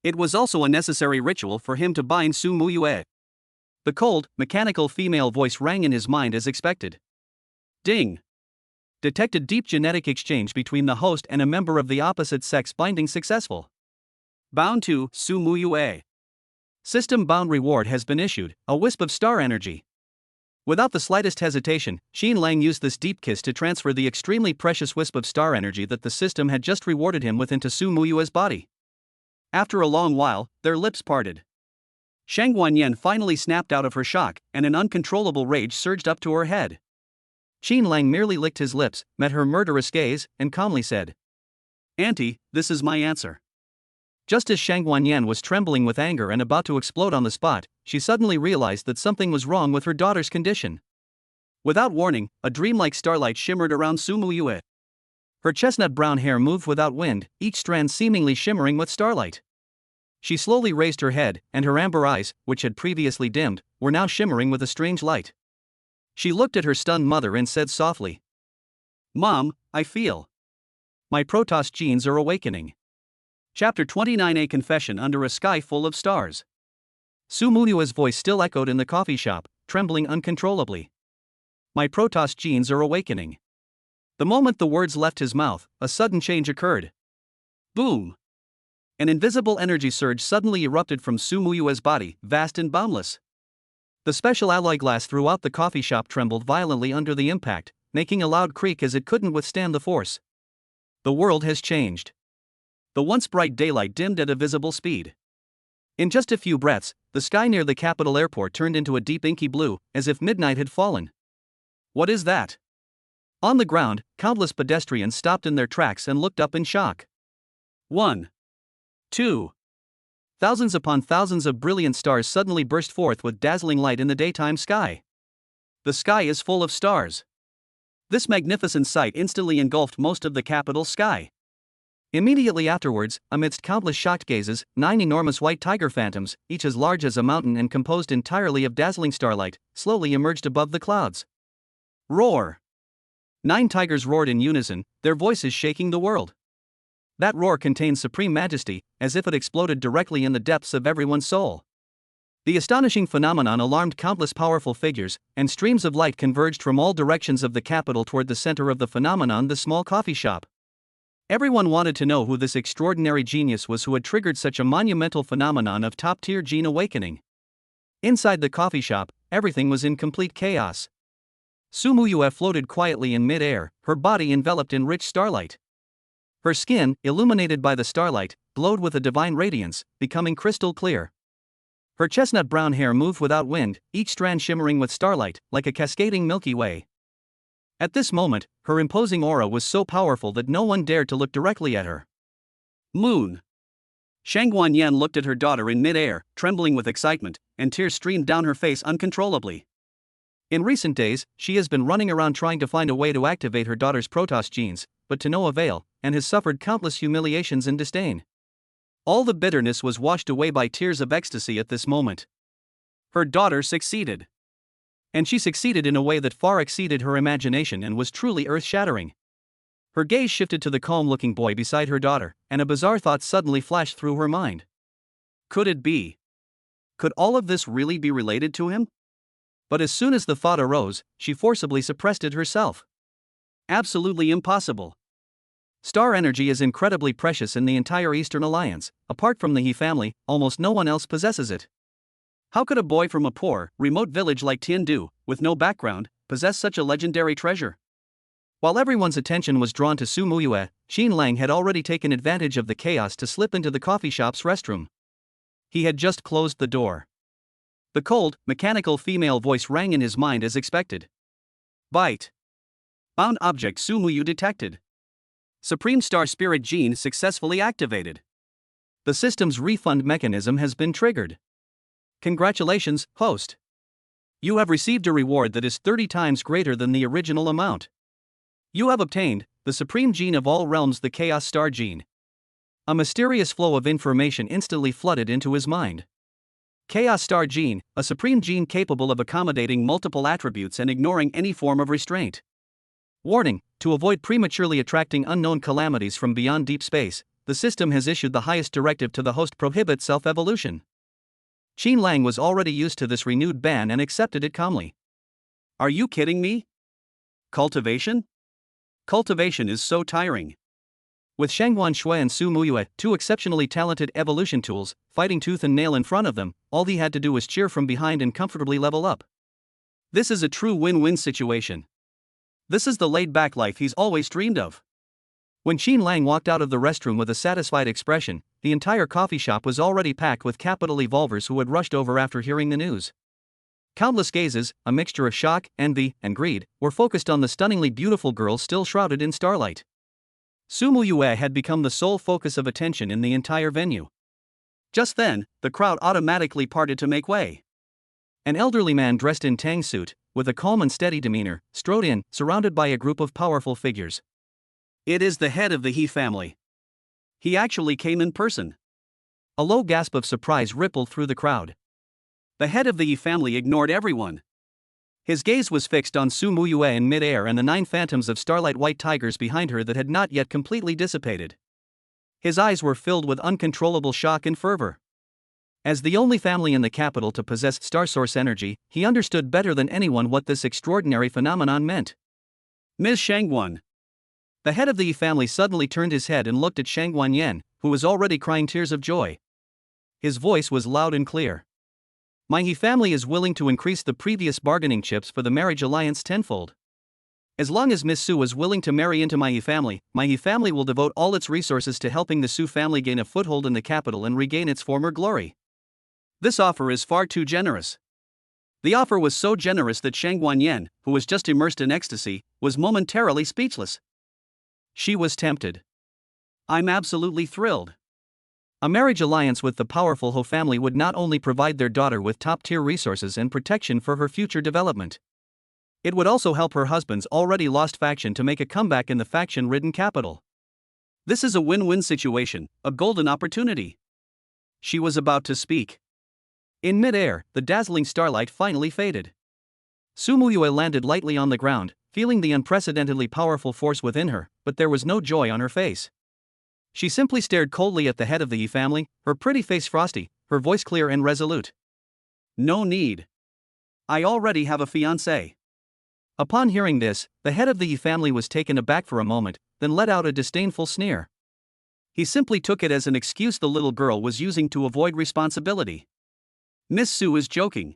[SPEAKER 1] It was also a necessary ritual for him to bind Su Muyue. The cold, mechanical female voice rang in his mind as expected. Ding! Detected deep genetic exchange between the host and a member of the opposite sex, binding successful. Bound to Su Muyue. System bound reward has been issued, a wisp of star energy. Without the slightest hesitation, Qin Lang used this deep kiss to transfer the extremely precious wisp of star energy that the system had just rewarded him with into Su Muyue's body. After a long while, their lips parted. Shang Wanyan finally snapped out of her shock, and an uncontrollable rage surged up to her head. Qin Lang merely licked his lips, met her murderous gaze, and calmly said, "Auntie, this is my answer." Just as Shang Wanyan was trembling with anger and about to explode on the spot, she suddenly realized that something was wrong with her daughter's condition. Without warning, a dreamlike starlight shimmered around Su Muyue. Her chestnut brown hair moved without wind, each strand seemingly shimmering with starlight. She slowly raised her head, and her amber eyes, which had previously dimmed, were now shimmering with a strange light. She looked at her stunned mother and said softly, "Mom, I feel my Protoss genes are awakening." Chapter 29: A Confession Under a Sky Full of Stars. Su Muyue's voice still echoed in the coffee shop, trembling uncontrollably. "My Protoss genes are awakening." The moment the words left his mouth, a sudden change occurred. Boom! An invisible energy surge suddenly erupted from Su Muyue's body, vast and boundless. The special alloy glass throughout the coffee shop trembled violently under the impact, making a loud creak as it couldn't withstand the force. The world has changed. The once bright daylight dimmed at a visible speed. In just a few breaths, the sky near the capital airport turned into a deep inky blue, as if midnight had fallen. What is that? On the ground, countless pedestrians stopped in their tracks and looked up in shock. 1. 2. Thousands upon thousands of brilliant stars suddenly burst forth with dazzling light in the daytime sky. The sky is full of stars. This magnificent sight instantly engulfed most of the capital's sky. Immediately afterwards, amidst countless shocked gazes, 9 enormous white tiger phantoms, each as large as a mountain and composed entirely of dazzling starlight, slowly emerged above the clouds. Roar! 9 tigers roared in unison, their voices shaking the world. That roar contained supreme majesty, as if it exploded directly in the depths of everyone's soul. The astonishing phenomenon alarmed countless powerful figures, and streams of light converged from all directions of the capital toward the center of the phenomenon, the small coffee shop. Everyone wanted to know who this extraordinary genius was who had triggered such a monumental phenomenon of top-tier gene awakening. Inside the coffee shop, everything was in complete chaos. Su Muyue floated quietly in mid-air, her body enveloped in rich starlight. Her skin, illuminated by the starlight, glowed with a divine radiance, becoming crystal clear. Her chestnut brown hair moved without wind, each strand shimmering with starlight, like a cascading Milky Way. At this moment, her imposing aura was so powerful that no one dared to look directly at her. Moon! Shang Wanyan looked at her daughter in mid-air, trembling with excitement, and tears streamed down her face uncontrollably. In recent days, she has been running around trying to find a way to activate her daughter's Protoss genes, but to no avail, and has suffered countless humiliations and disdain. All the bitterness was washed away by tears of ecstasy at this moment. Her daughter succeeded. And she succeeded in a way that far exceeded her imagination and was truly earth-shattering. Her gaze shifted to the calm-looking boy beside her daughter, and a bizarre thought suddenly flashed through her mind. Could it be? Could all of this really be related to him? But as soon as the thought arose, she forcibly suppressed it herself. Absolutely impossible. Star energy is incredibly precious in the entire Eastern Alliance. Apart from the He family, almost no one else possesses it. How could a boy from a poor, remote village like Tiandu, with no background, possess such a legendary treasure? While everyone's attention was drawn to Su Muyue, Qin Lang had already taken advantage of the chaos to slip into the coffee shop's restroom. He had just closed the door. The cold, mechanical female voice rang in his mind as expected. Bite. Bound object Su Muyue detected. Supreme Star Spirit gene successfully activated. The system's refund mechanism has been triggered. Congratulations, host. You have received a reward that is 30 times greater than the original amount. You have obtained the supreme gene of all realms, the Chaos Star gene. A mysterious flow of information instantly flooded into his mind. Chaos Star gene, a supreme gene capable of accommodating multiple attributes and ignoring any form of restraint. Warning: to avoid prematurely attracting unknown calamities from beyond deep space, the system has issued the highest directive to the host: prohibit self-evolution. Qin Lang was already used to this renewed ban and accepted it calmly. Are you kidding me? Cultivation? Cultivation is so tiring. With Shangguan Shui and Su Muyue, two exceptionally talented evolution tools, fighting tooth and nail in front of them, all he had to do was cheer from behind and comfortably level up. This is a true win-win situation. This is the laid-back life he's always dreamed of. When Qin Lang walked out of the restroom with a satisfied expression, the entire coffee shop was already packed with capital evolvers who had rushed over after hearing the news. Countless gazes, a mixture of shock, envy, and greed, were focused on the stunningly beautiful girl still shrouded in starlight. Su Muyue had become the sole focus of attention in the entire venue. Just then, the crowd automatically parted to make way. An elderly man dressed in tang suit, with a calm and steady demeanor, strode in, surrounded by a group of powerful figures. It is the head of the He family. He actually came in person. A low gasp of surprise rippled through the crowd. The head of the He family ignored everyone. His gaze was fixed on Su Muyue in mid-air and the 9 phantoms of starlight white tigers behind her that had not yet completely dissipated. His eyes were filled with uncontrollable shock and fervor. As the only family in the capital to possess star source energy, he understood better than anyone what this extraordinary phenomenon meant. Ms. Shangguan. The head of the Yi family suddenly turned his head and looked at Shangguan Yan, who was already crying tears of joy. His voice was loud and clear. My Yi family is willing to increase the previous bargaining chips for the marriage alliance tenfold. As long as Miss Su is willing to marry into my Yi family will devote all its resources to helping the Su family gain a foothold in the capital and regain its former glory. This offer is far too generous. The offer was so generous that Shangguan Yan, who was just immersed in ecstasy, was momentarily speechless. She was tempted. I'm absolutely thrilled. A marriage alliance with the powerful Ho family would not only provide their daughter with top-tier resources and protection for her future development. It would also help her husband's already lost faction to make a comeback in the faction-ridden capital. This is a win-win situation, a golden opportunity. She was about to speak. In mid-air, the dazzling starlight finally faded. Su Muyue landed lightly on the ground, feeling the unprecedentedly powerful force within her, but there was no joy on her face. She simply stared coldly at the head of the Yi family, her pretty face frosty, her voice clear and resolute. No need. I already have a fiancée. Upon hearing this, the head of the Yi family was taken aback for a moment, then let out a disdainful sneer. He simply took it as an excuse the little girl was using to avoid responsibility. Miss Su is joking.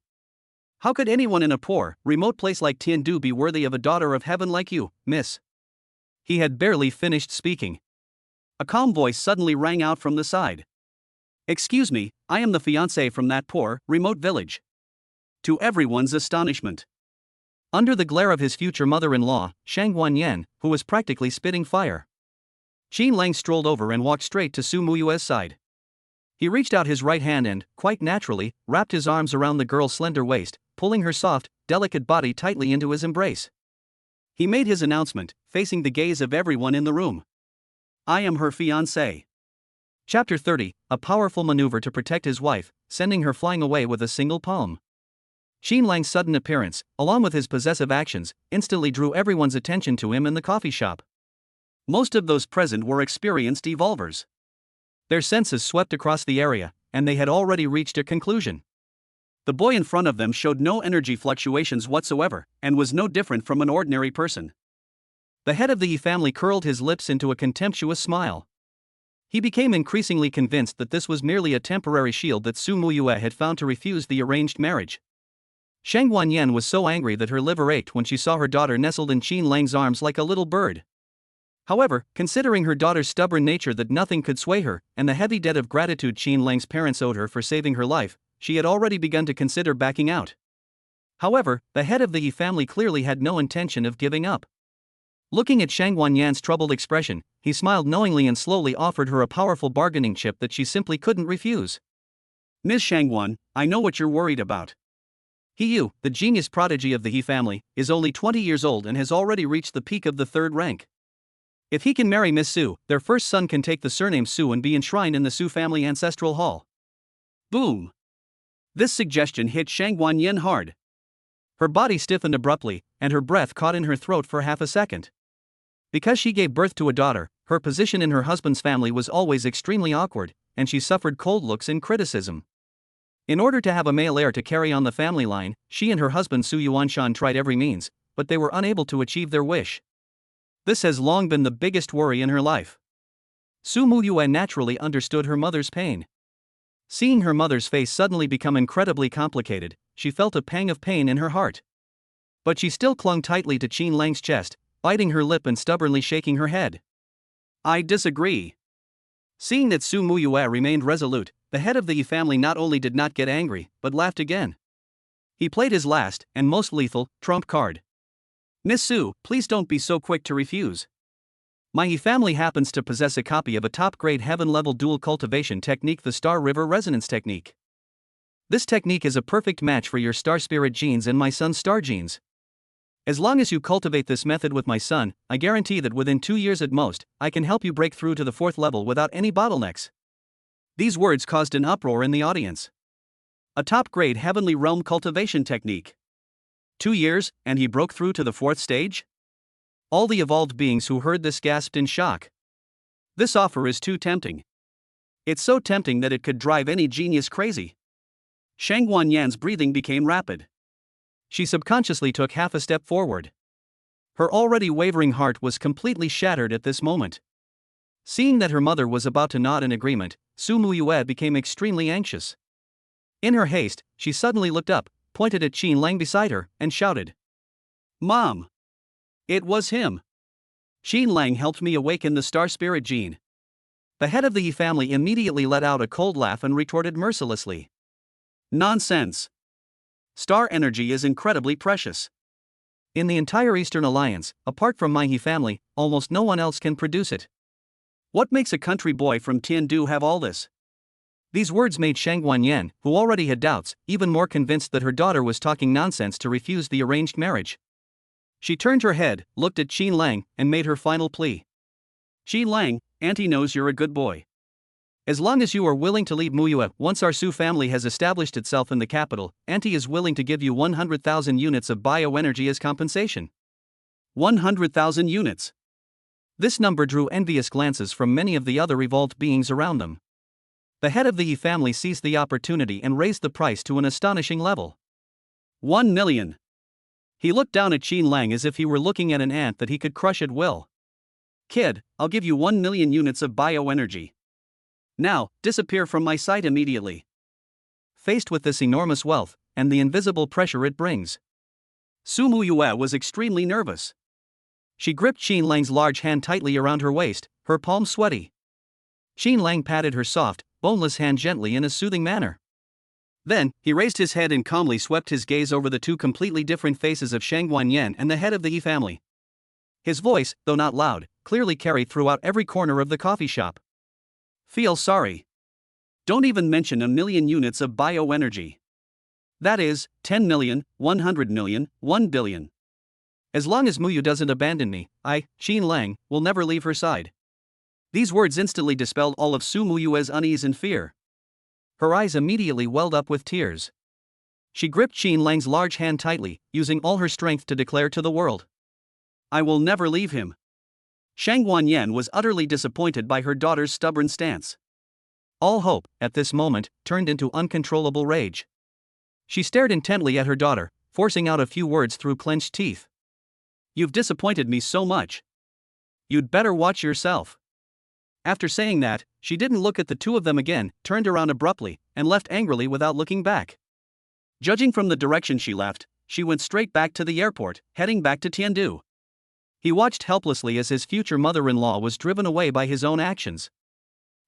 [SPEAKER 1] How could anyone in a poor, remote place like Tiandu be worthy of a daughter of heaven like you, miss? He had barely finished speaking. A calm voice suddenly rang out from the side. Excuse me, I am the fiancé from that poor, remote village. To everyone's astonishment. Under the glare of his future mother-in-law, Shangguan Yan, who was practically spitting fire. Qin Lang strolled over and walked straight to Su Muyue's side. He reached out his right hand and, quite naturally, wrapped his arms around the girl's slender waist, pulling her soft, delicate body tightly into his embrace. He made his announcement, facing the gaze of everyone in the room. I am her fiancé. Chapter 30, a powerful maneuver to protect his wife, sending her flying away with a single palm. Qin Lang's sudden appearance, along with his possessive actions, instantly drew everyone's attention to him in the coffee shop. Most of those present were experienced evolvers. Their senses swept across the area, and they had already reached a conclusion. The boy in front of them showed no energy fluctuations whatsoever, and was no different from an ordinary person. The head of the Yi family curled his lips into a contemptuous smile. He became increasingly convinced that this was merely a temporary shield that Su Muyue had found to refuse the arranged marriage. Shangguan Yan was so angry that her liver ached when she saw her daughter nestled in Qin Lang's arms like a little bird. However, considering her daughter's stubborn nature that nothing could sway her, and the heavy debt of gratitude Qin Lang's parents owed her for saving her life, she had already begun to consider backing out. However, the head of the Yi family clearly had no intention of giving up. Looking at Shangguan Yan's troubled expression, he smiled knowingly and slowly offered her a powerful bargaining chip that she simply couldn't refuse. Ms. Shangguan, I know what you're worried about. He Yu, the genius prodigy of the He family, is only 20 years old and has already reached the peak of the third rank. If he can marry Miss Su, their first son can take the surname Su and be enshrined in the Su family ancestral hall. Boom! This suggestion hit Shang Guanyin hard. Her body stiffened abruptly, and her breath caught in her throat for half a second. Because she gave birth to a daughter, her position in her husband's family was always extremely awkward, and she suffered cold looks and criticism. In order to have a male heir to carry on the family line, she and her husband Su Yuanshan tried every means, but they were unable to achieve their wish. This has long been the biggest worry in her life. Su Muyue naturally understood her mother's pain. Seeing her mother's face suddenly become incredibly complicated, she felt a pang of pain in her heart. But she still clung tightly to Qin Lang's chest, biting her lip and stubbornly shaking her head. I disagree. Seeing that Su Muyue remained resolute, the head of the Yi family not only did not get angry, but laughed again. He played his last, and most lethal, trump card. Miss Su, please don't be so quick to refuse. My Yi family happens to possess a copy of a top-grade heaven-level dual cultivation technique, the Star River Resonance Technique. This technique is a perfect match for your star spirit genes and my son's star genes. As long as you cultivate this method with my son, I guarantee that within 2 years at most, I can help you break through to the 4th level without any bottlenecks. These words caused an uproar in the audience. A top-grade heavenly realm cultivation technique. 2 years, and he broke through to the 4th stage? All the evolved beings who heard this gasped in shock. This offer is too tempting. It's so tempting that it could drive any genius crazy. Shang Guanyan's breathing became rapid. She subconsciously took half a step forward. Her already wavering heart was completely shattered at this moment. Seeing that her mother was about to nod in agreement, Su Muyue became extremely anxious. In her haste, she suddenly looked up, pointed at Qin Lang beside her, and shouted, "Mom! It was him! Qin Lang helped me awaken the star spirit gene." The head of the Yi family immediately let out a cold laugh and retorted mercilessly, "Nonsense! Star energy is incredibly precious. In the entire Eastern Alliance, apart from my Yi family, almost no one else can produce it. What makes a country boy from Tiandu have all this?" These words made Shang Guanyan, who already had doubts, even more convinced that her daughter was talking nonsense to refuse the arranged marriage. She turned her head, looked at Qin Lang, and made her final plea. "Qin Lang, Auntie knows you're a good boy. As long as you are willing to leave Muyue, once our Su family has established itself in the capital, Auntie is willing to give you 100,000 units of bioenergy as compensation." 100,000 units. This number drew envious glances from many of the other evolved beings around them. The head of the Yi family seized the opportunity and raised the price to an astonishing level. 1 million. He looked down at Qin Lang as if he were looking at an ant that he could crush at will. "Kid, I'll give you 1 million units of bioenergy. Now, disappear from my sight immediately." Faced with this enormous wealth, and the invisible pressure it brings, Su Muyue was extremely nervous. She gripped Qin Lang's large hand tightly around her waist, her palms sweaty. Qin Lang patted her soft, boneless hand gently in a soothing manner. Then, he raised his head and calmly swept his gaze over the two completely different faces of Shang Guanyan and the head of the Yi family. His voice, though not loud, clearly carried throughout every corner of the coffee shop. "Feel sorry. Don't even mention 1 million units of bioenergy. That is, 10 million, 100 million, 1 billion. As long as Muyue doesn't abandon me, I, Qin Lang, will never leave her side." These words instantly dispelled all of Su Muyue's unease and fear. Her eyes immediately welled up with tears. She gripped Qin Lang's large hand tightly, using all her strength to declare to the world, "I will never leave him." Shang Guanyan was utterly disappointed by her daughter's stubborn stance. All hope, at this moment, turned into uncontrollable rage. She stared intently at her daughter, forcing out a few words through clenched teeth. "You've disappointed me so much. You'd better watch yourself." After saying that, she didn't look at the two of them again, turned around abruptly, and left angrily without looking back. Judging from the direction she left, she went straight back to the airport, heading back to Tiandu. He watched helplessly as his future mother-in-law was driven away by his own actions.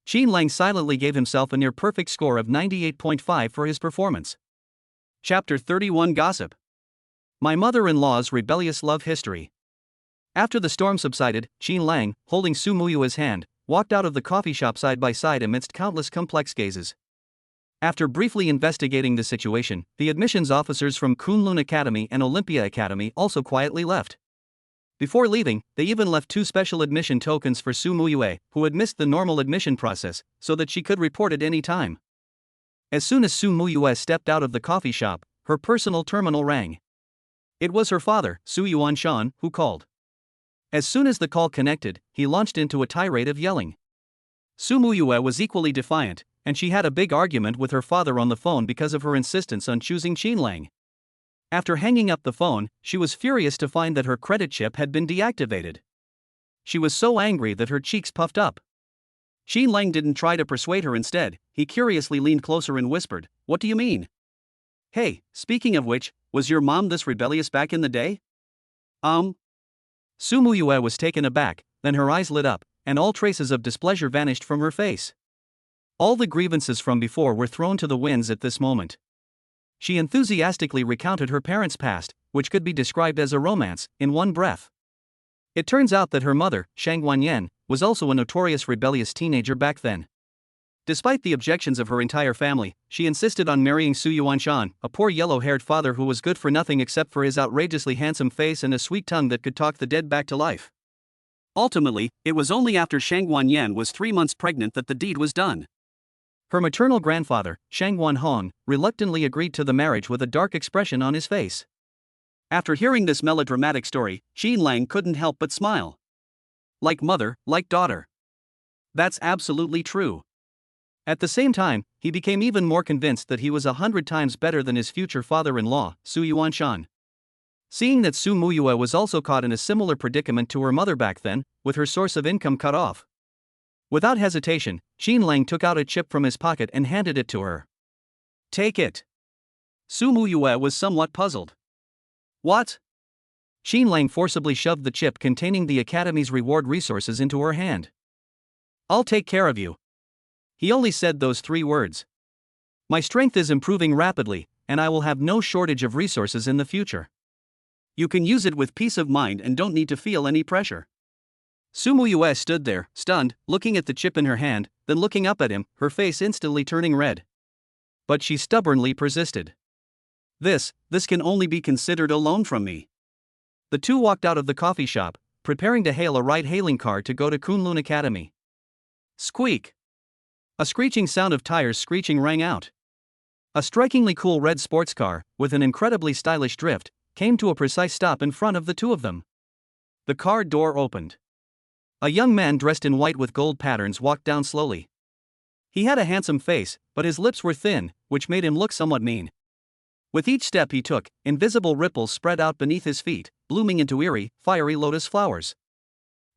[SPEAKER 1] Qin Lang silently gave himself a near-perfect score of 98.5 for his performance. Chapter 31 Gossip. My mother-in-law's rebellious love history. After the storm subsided, Qin Lang, holding Su Muyue's hand, walked out of the coffee shop side by side amidst countless complex gazes. After briefly investigating the situation, the admissions officers from Kunlun Academy and Olympia Academy also quietly left. Before leaving, they even left 2 special admission tokens for Su Muyue, who had missed the normal admission process, so that she could report at any time. As soon as Su Muyue stepped out of the coffee shop, her personal terminal rang. It was her father, Su Yuanshan, who called. As soon as the call connected, he launched into a tirade of yelling. Su Muyue was equally defiant, and she had a big argument with her father on the phone because of her insistence on choosing Qinlang. After hanging up the phone, she was furious to find that her credit chip had been deactivated. She was so angry that her cheeks puffed up. Qinlang didn't try to persuade her. Instead, he curiously leaned closer and whispered, "What do you mean? Hey, speaking of which, was your mom this rebellious back in the day?" Su Muyue was taken aback, then her eyes lit up, and all traces of displeasure vanished from her face. All the grievances from before were thrown to the winds at this moment. She enthusiastically recounted her parents' past, which could be described as a romance, in one breath. It turns out that her mother, Shang Wanyan, was also a notorious rebellious teenager back then. Despite the objections of her entire family, she insisted on marrying Su Yuanshan, a poor yellow-haired father who was good for nothing except for his outrageously handsome face and a sweet tongue that could talk the dead back to life. Ultimately, it was only after Shang Wanyan was 3 months pregnant that the deed was done. Her maternal grandfather, Shang Wanhong, reluctantly agreed to the marriage with a dark expression on his face. After hearing this melodramatic story, Qinlang couldn't help but smile. Like mother, like daughter. That's absolutely true. At the same time, he became even more convinced that he was 100 times better than his future father-in-law, Su Yuanshan. Seeing that Su Muyue was also caught in a similar predicament to her mother back then, with her source of income cut off. Without hesitation, Qinlang took out a chip from his pocket and handed it to her. "Take it." Su Muyue was somewhat puzzled. "What?" Qinlang forcibly shoved the chip containing the Academy's reward resources into her hand. "I'll take care of you." He only said those 3 words. "My strength is improving rapidly, and I will have no shortage of resources in the future. You can use it with peace of mind and don't need to feel any pressure." Su Muyue stood there, stunned, looking at the chip in her hand, then looking up at him, her face instantly turning red. But she stubbornly persisted. This can only be considered a loan from me." The 2 walked out of the coffee shop, preparing to hail a ride-hailing car to go to Kunlun Academy. Squeak! A screeching sound of tires screeching rang out. A strikingly cool red sports car, with an incredibly stylish drift, came to a precise stop in front of the 2 of them. The car door opened. A young man dressed in white with gold patterns walked down slowly. He had a handsome face, but his lips were thin, which made him look somewhat mean. With each step he took, invisible ripples spread out beneath his feet, blooming into eerie, fiery lotus flowers.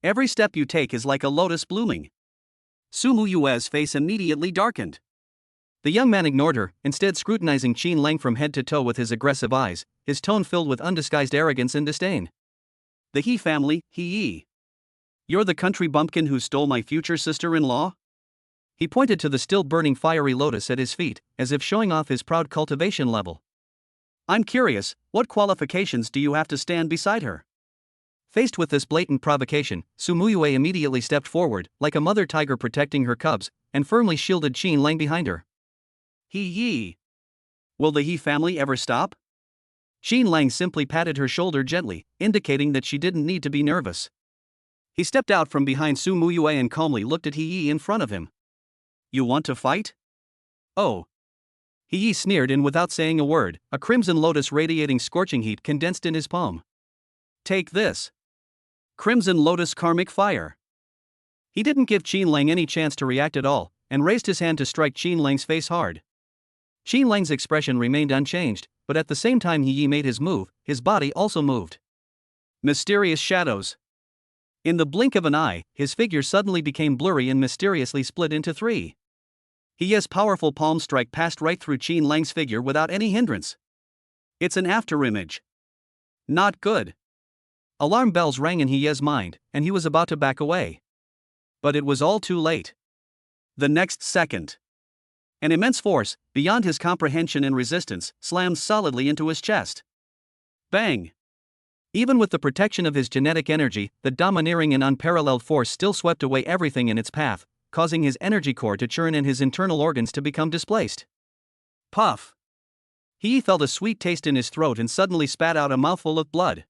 [SPEAKER 1] "Every step you take is like a lotus blooming." Su Muyue's face immediately darkened. The young man ignored her, instead scrutinizing Qinlang from head to toe with his aggressive eyes, his tone filled with undisguised arrogance and disdain. "The He family, He. You're the country bumpkin who stole my future sister-in-law?" He pointed to the still burning fiery lotus at his feet, as if showing off his proud cultivation level. "I'm curious, what qualifications do you have to stand beside her?" Faced with this blatant provocation, Su Muyue immediately stepped forward, like a mother tiger protecting her cubs, and firmly shielded Qinlang behind her. "He. Will the He family ever stop?" Qinlang simply patted her shoulder gently, indicating that she didn't need to be nervous. He stepped out from behind Su Muyue and calmly looked at He in front of him. "You want to fight?" "Oh." He sneered, and without saying a word, a crimson lotus radiating scorching heat condensed in his palm. "Take this." Crimson lotus karmic fire. He didn't give Qinlang any chance to react at all, and raised his hand to strike Qinlang's face hard. Qinlang's expression remained unchanged, but at the same time He made his move, his body also moved. Mysterious shadows. In the blink of an eye, his figure suddenly became blurry and mysteriously split into 3. He's powerful palm strike passed right through Qinlang's figure without any hindrance. It's an afterimage. Not good. Alarm bells rang in He's mind, and he was about to back away. But it was all too late. The next second, an immense force, beyond his comprehension and resistance, slammed solidly into his chest. Bang! Even with the protection of his genetic energy, the domineering and unparalleled force still swept away everything in its path, causing his energy core to churn and his internal organs to become displaced. Puff! He felt a sweet taste in his throat and suddenly spat out a mouthful of blood.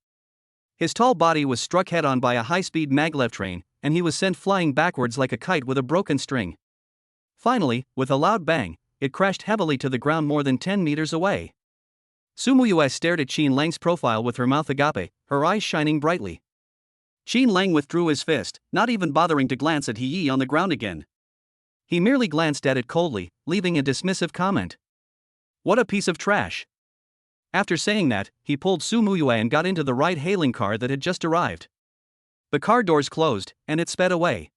[SPEAKER 1] His tall body was struck head-on by a high-speed maglev train, and he was sent flying backwards like a kite with a broken string. Finally, with a loud bang, it crashed heavily to the ground more than 10 meters away. Su Muyue stared at Qin Lang's profile with her mouth agape, her eyes shining brightly. Qin Lang withdrew his fist, not even bothering to glance at He on the ground again. He merely glanced at it coldly, leaving a dismissive comment. What a piece of trash. After saying that, he pulled Su Muyue and got into the ride-hailing car that had just arrived. The car doors closed, and it sped away.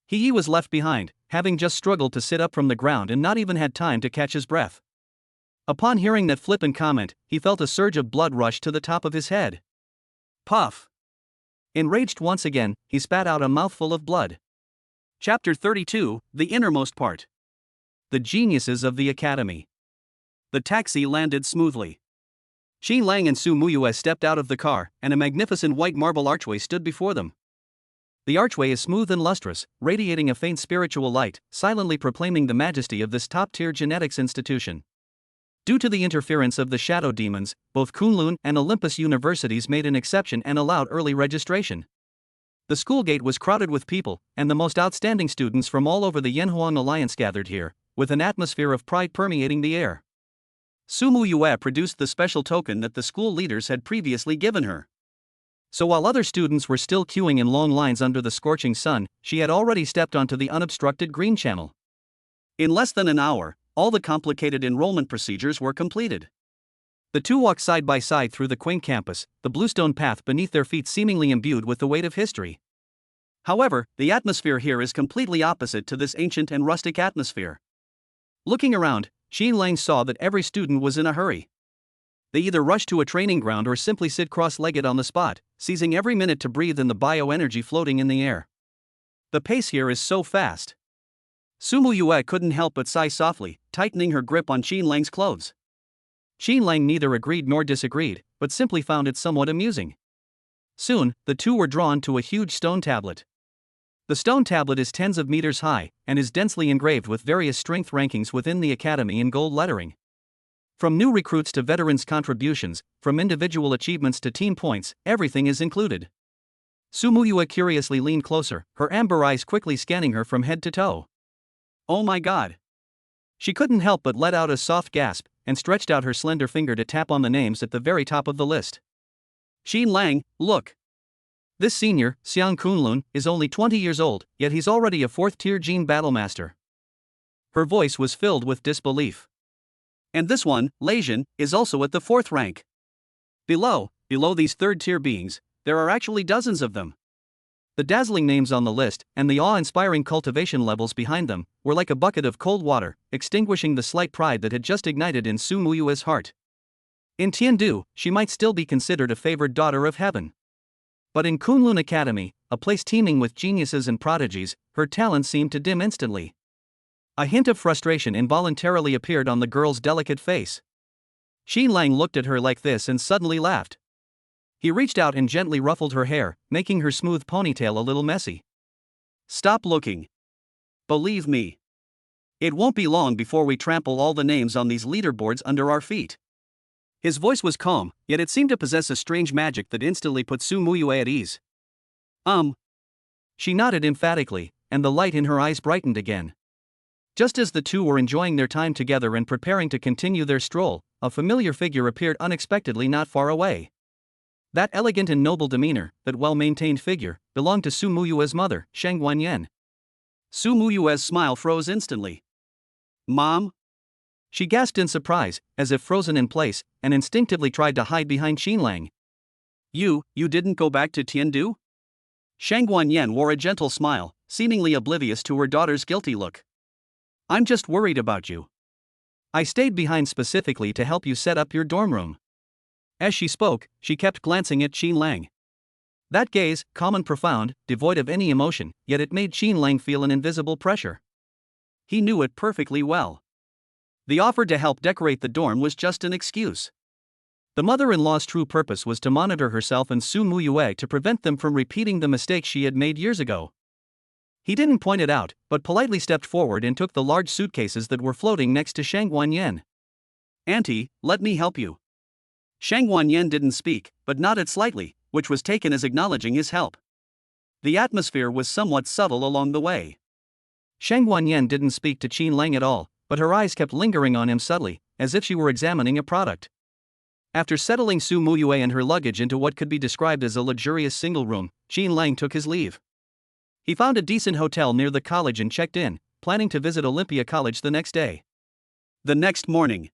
[SPEAKER 1] He was left behind, having just struggled to sit up from the ground and not even had time to catch his breath. Upon hearing that flippant comment, he felt a surge of blood rush to the top of his head. Puff! Enraged once again, he spat out a mouthful of blood. Chapter 32, The Innermost Part. The Geniuses of the Academy. The taxi landed smoothly. Qin Lang and Su Muyue stepped out of the car, and a magnificent white marble archway stood before them. The archway is smooth and lustrous, radiating a faint spiritual light, silently proclaiming the majesty of this top-tier genetics institution. Due to the interference of the shadow demons, both Kunlun and Olympus universities made an exception and allowed early registration. The school gate was crowded with people, and the most outstanding students from all over the Yanhuang Alliance gathered here, with an atmosphere of pride permeating the air. Su Muyue produced the special token that the school leaders had previously given her. So while other students were still queuing in long lines under the scorching sun, she had already stepped onto the unobstructed green channel. In less than an hour, all the complicated enrollment procedures were completed. The two walked side by side through the quaint campus, the bluestone path beneath their feet seemingly imbued with the weight of history. However, the atmosphere here is completely opposite to this ancient and rustic atmosphere. Looking around, Qin Lang saw that every student was in a hurry. They either rush to a training ground or simply sit cross-legged on the spot, seizing every minute to breathe in the bioenergy floating in the air. The pace here is so fast. Su Muyue couldn't help but sigh softly, tightening her grip on Qin Lang's clothes. Qin Lang neither agreed nor disagreed, but simply found it somewhat amusing. Soon, the two were drawn to a huge stone tablet. The stone tablet is tens of meters high, and is densely engraved with various strength rankings within the academy in gold lettering. From new recruits to veterans' contributions, from individual achievements to team points, everything is included. Su Muyue curiously leaned closer, her amber eyes quickly scanning her from head to toe. Oh my god! She couldn't help but let out a soft gasp, and stretched out her slender finger to tap on the names at the very top of the list. Qin Lang, look! This senior, Xiang Kunlun, is only 20 years old, yet he's already a 4th-tier Gene Battlemaster. Her voice was filled with disbelief. And this one, Leijin, is also at the 4th rank. Below these 3rd-tier beings, there are actually dozens of them. The dazzling names on the list, and the awe-inspiring cultivation levels behind them, were like a bucket of cold water, extinguishing the slight pride that had just ignited in Su Muyue's heart. In Tiandu, she might still be considered a favored daughter of heaven. But in Kunlun Academy, a place teeming with geniuses and prodigies, her talent seemed to dim instantly. A hint of frustration involuntarily appeared on the girl's delicate face. Qin Lang looked at her like this and suddenly laughed. He reached out and gently ruffled her hair, making her smooth ponytail a little messy. Stop looking. Believe me. It won't be long before we trample all the names on these leaderboards under our feet. His voice was calm, yet it seemed to possess a strange magic that instantly put Su Muyue at ease. She nodded emphatically, and the light in her eyes brightened again. Just as the two were enjoying their time together and preparing to continue their stroll, a familiar figure appeared unexpectedly not far away. That elegant and noble demeanor, that well-maintained figure, belonged to Su Muyue's mother, Sheng Wanyan. Su Muyue's smile froze instantly. Mom? She gasped in surprise, as if frozen in place, and instinctively tried to hide behind Qin Lang. You didn't go back to Tiandu? Sheng Wanyan wore a gentle smile, seemingly oblivious to her daughter's guilty look. I'm just worried about you. I stayed behind specifically to help you set up your dorm room. As she spoke, she kept glancing at Qin Lang. That gaze, calm and profound, devoid of any emotion, yet it made Qin Lang feel an invisible pressure. He knew it perfectly well. The offer to help decorate the dorm was just an excuse. The mother-in-law's true purpose was to monitor herself and Su Muyue to prevent them from repeating the mistakes she had made years ago. He didn't point it out, but politely stepped forward and took the large suitcases that were floating next to Sheng Wanyan. Auntie, let me help you. Shang Wanyan didn't speak, but nodded slightly, which was taken as acknowledging his help. The atmosphere was somewhat subtle along the way. Shang Wanyan didn't speak to Qin Lang at all, but her eyes kept lingering on him subtly, as if she were examining a product. After settling Su Muyue and her luggage into what could be described as a luxurious single room, Qin Lang took his leave. He found a decent hotel near the college and checked in, planning to visit Olympia College the next day. The next morning,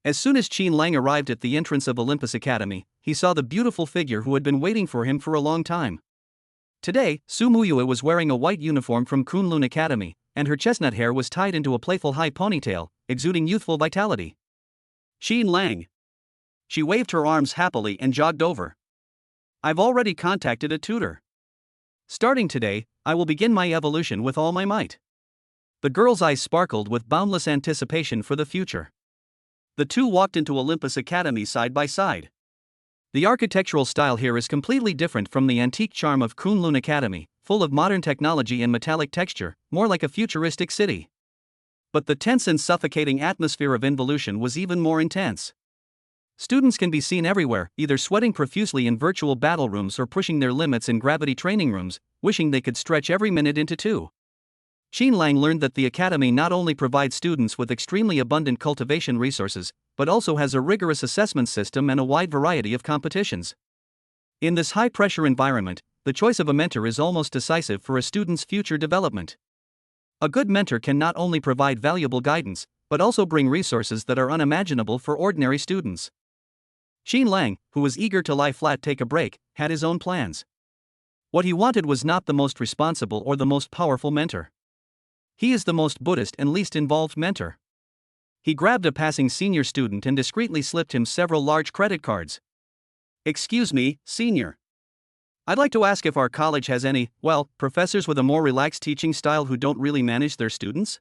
[SPEAKER 1] as soon as Qin Lang arrived at the entrance of Olympus Academy, he saw the beautiful figure who had been waiting for him for a long time. Today, Su Muyue was wearing a white uniform from Kunlun Academy, and her chestnut hair was tied into a playful high ponytail, exuding youthful vitality. Qin Lang. She waved her arms happily and jogged over. I've already contacted a tutor. Starting today, I will begin my evolution with all my might. The girl's eyes sparkled with boundless anticipation for the future. The two walked into Olympus Academy side by side. The architectural style here is completely different from the antique charm of Kunlun Academy, full of modern technology and metallic texture, more like a futuristic city. But the tense and suffocating atmosphere of involution was even more intense. Students can be seen everywhere, either sweating profusely in virtual battle rooms or pushing their limits in gravity training rooms, wishing they could stretch every minute into two. Qin Lang learned that the academy not only provides students with extremely abundant cultivation resources, but also has a rigorous assessment system and a wide variety of competitions. In this high-pressure environment, the choice of a mentor is almost decisive for a student's future development. A good mentor can not only provide valuable guidance, but also bring resources that are unimaginable for ordinary students. Qin Lang, who was eager to lie flat take a break, had his own plans. What he wanted was not the most responsible or the most powerful mentor. He is the most Buddhist and least involved mentor. He grabbed a passing senior student and discreetly slipped him several large credit cards. Excuse me, senior. I'd like to ask if our college has any, professors with a more relaxed teaching style who don't really manage their students?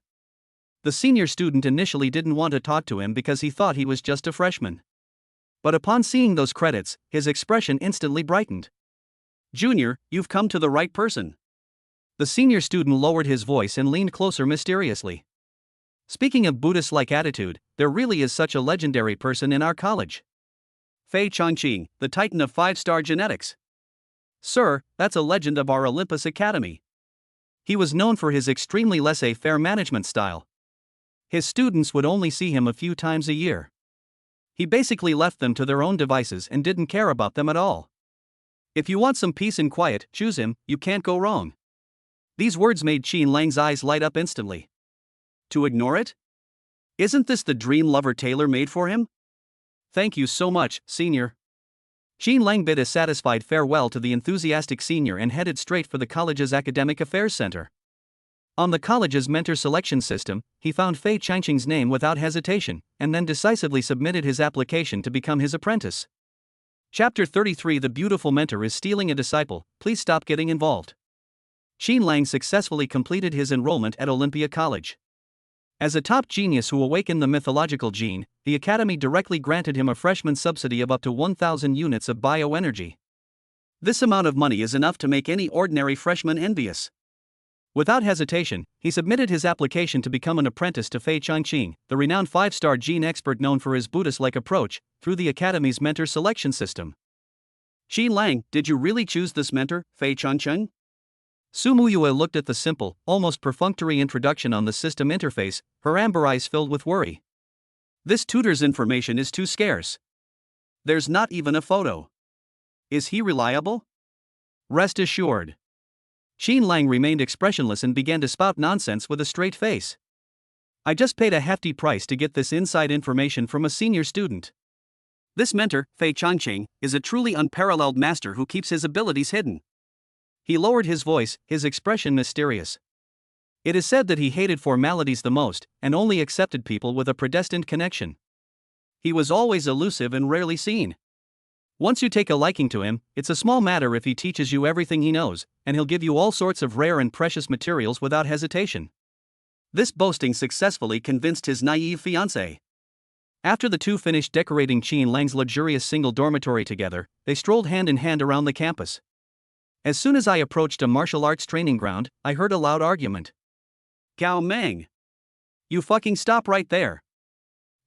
[SPEAKER 1] The senior student initially didn't want to talk to him because he thought he was just a freshman. But upon seeing those credits, his expression instantly brightened. Junior, you've come to the right person. The senior student lowered his voice and leaned closer mysteriously. Speaking of Buddhist-like attitude, there really is such a legendary person in our college. Bai Qianqian, the titan of 5-star genetics. Sir, that's a legend of our Olympus Academy. He was known for his extremely laissez-faire management style. His students would only see him a few times a year. He basically left them to their own devices and didn't care about them at all. If you want some peace and quiet, choose him, you can't go wrong. These words made Qin Lang's eyes light up instantly. To ignore it? Isn't this the dream lover tailor-made for him? Thank you so much, senior. Qin Lang bid a satisfied farewell to the enthusiastic senior and headed straight for the college's academic affairs center. On the college's mentor selection system, he found Bai Qianqian's name without hesitation, and then decisively submitted his application to become his apprentice. Chapter 33 The beautiful mentor is stealing a disciple, please stop getting involved. Qin Lang successfully completed his enrollment at Olympia College. As a top genius who awakened the mythological gene, the academy directly granted him a freshman subsidy of up to 1,000 units of bioenergy. This amount of money is enough to make any ordinary freshman envious. Without hesitation, he submitted his application to become an apprentice to Bai Qianqian, the renowned 5-star gene expert known for his Buddhist-like approach, through the academy's mentor selection system. Qin Lang, did you really choose this mentor, Bai Qianqian? Su Muyue looked at the simple, almost perfunctory introduction on the system interface, her amber eyes filled with worry. This tutor's information is too scarce. There's not even a photo. Is he reliable? Rest assured. Qin Lang remained expressionless and began to spout nonsense with a straight face. I just paid a hefty price to get this inside information from a senior student. This mentor, Bai Qianqian, is a truly unparalleled master who keeps his abilities hidden. He lowered his voice, his expression mysterious. It is said that he hated formalities the most, and only accepted people with a predestined connection. He was always elusive and rarely seen. Once you take a liking to him, it's a small matter if he teaches you everything he knows, and he'll give you all sorts of rare and precious materials without hesitation. This boasting successfully convinced his naive fiancée. After the two finished decorating Qin Lang's luxurious single dormitory together, they strolled hand in hand around the campus. As soon as I approached a martial arts training ground, I heard a loud argument. Gao Meng! You fucking stop right there!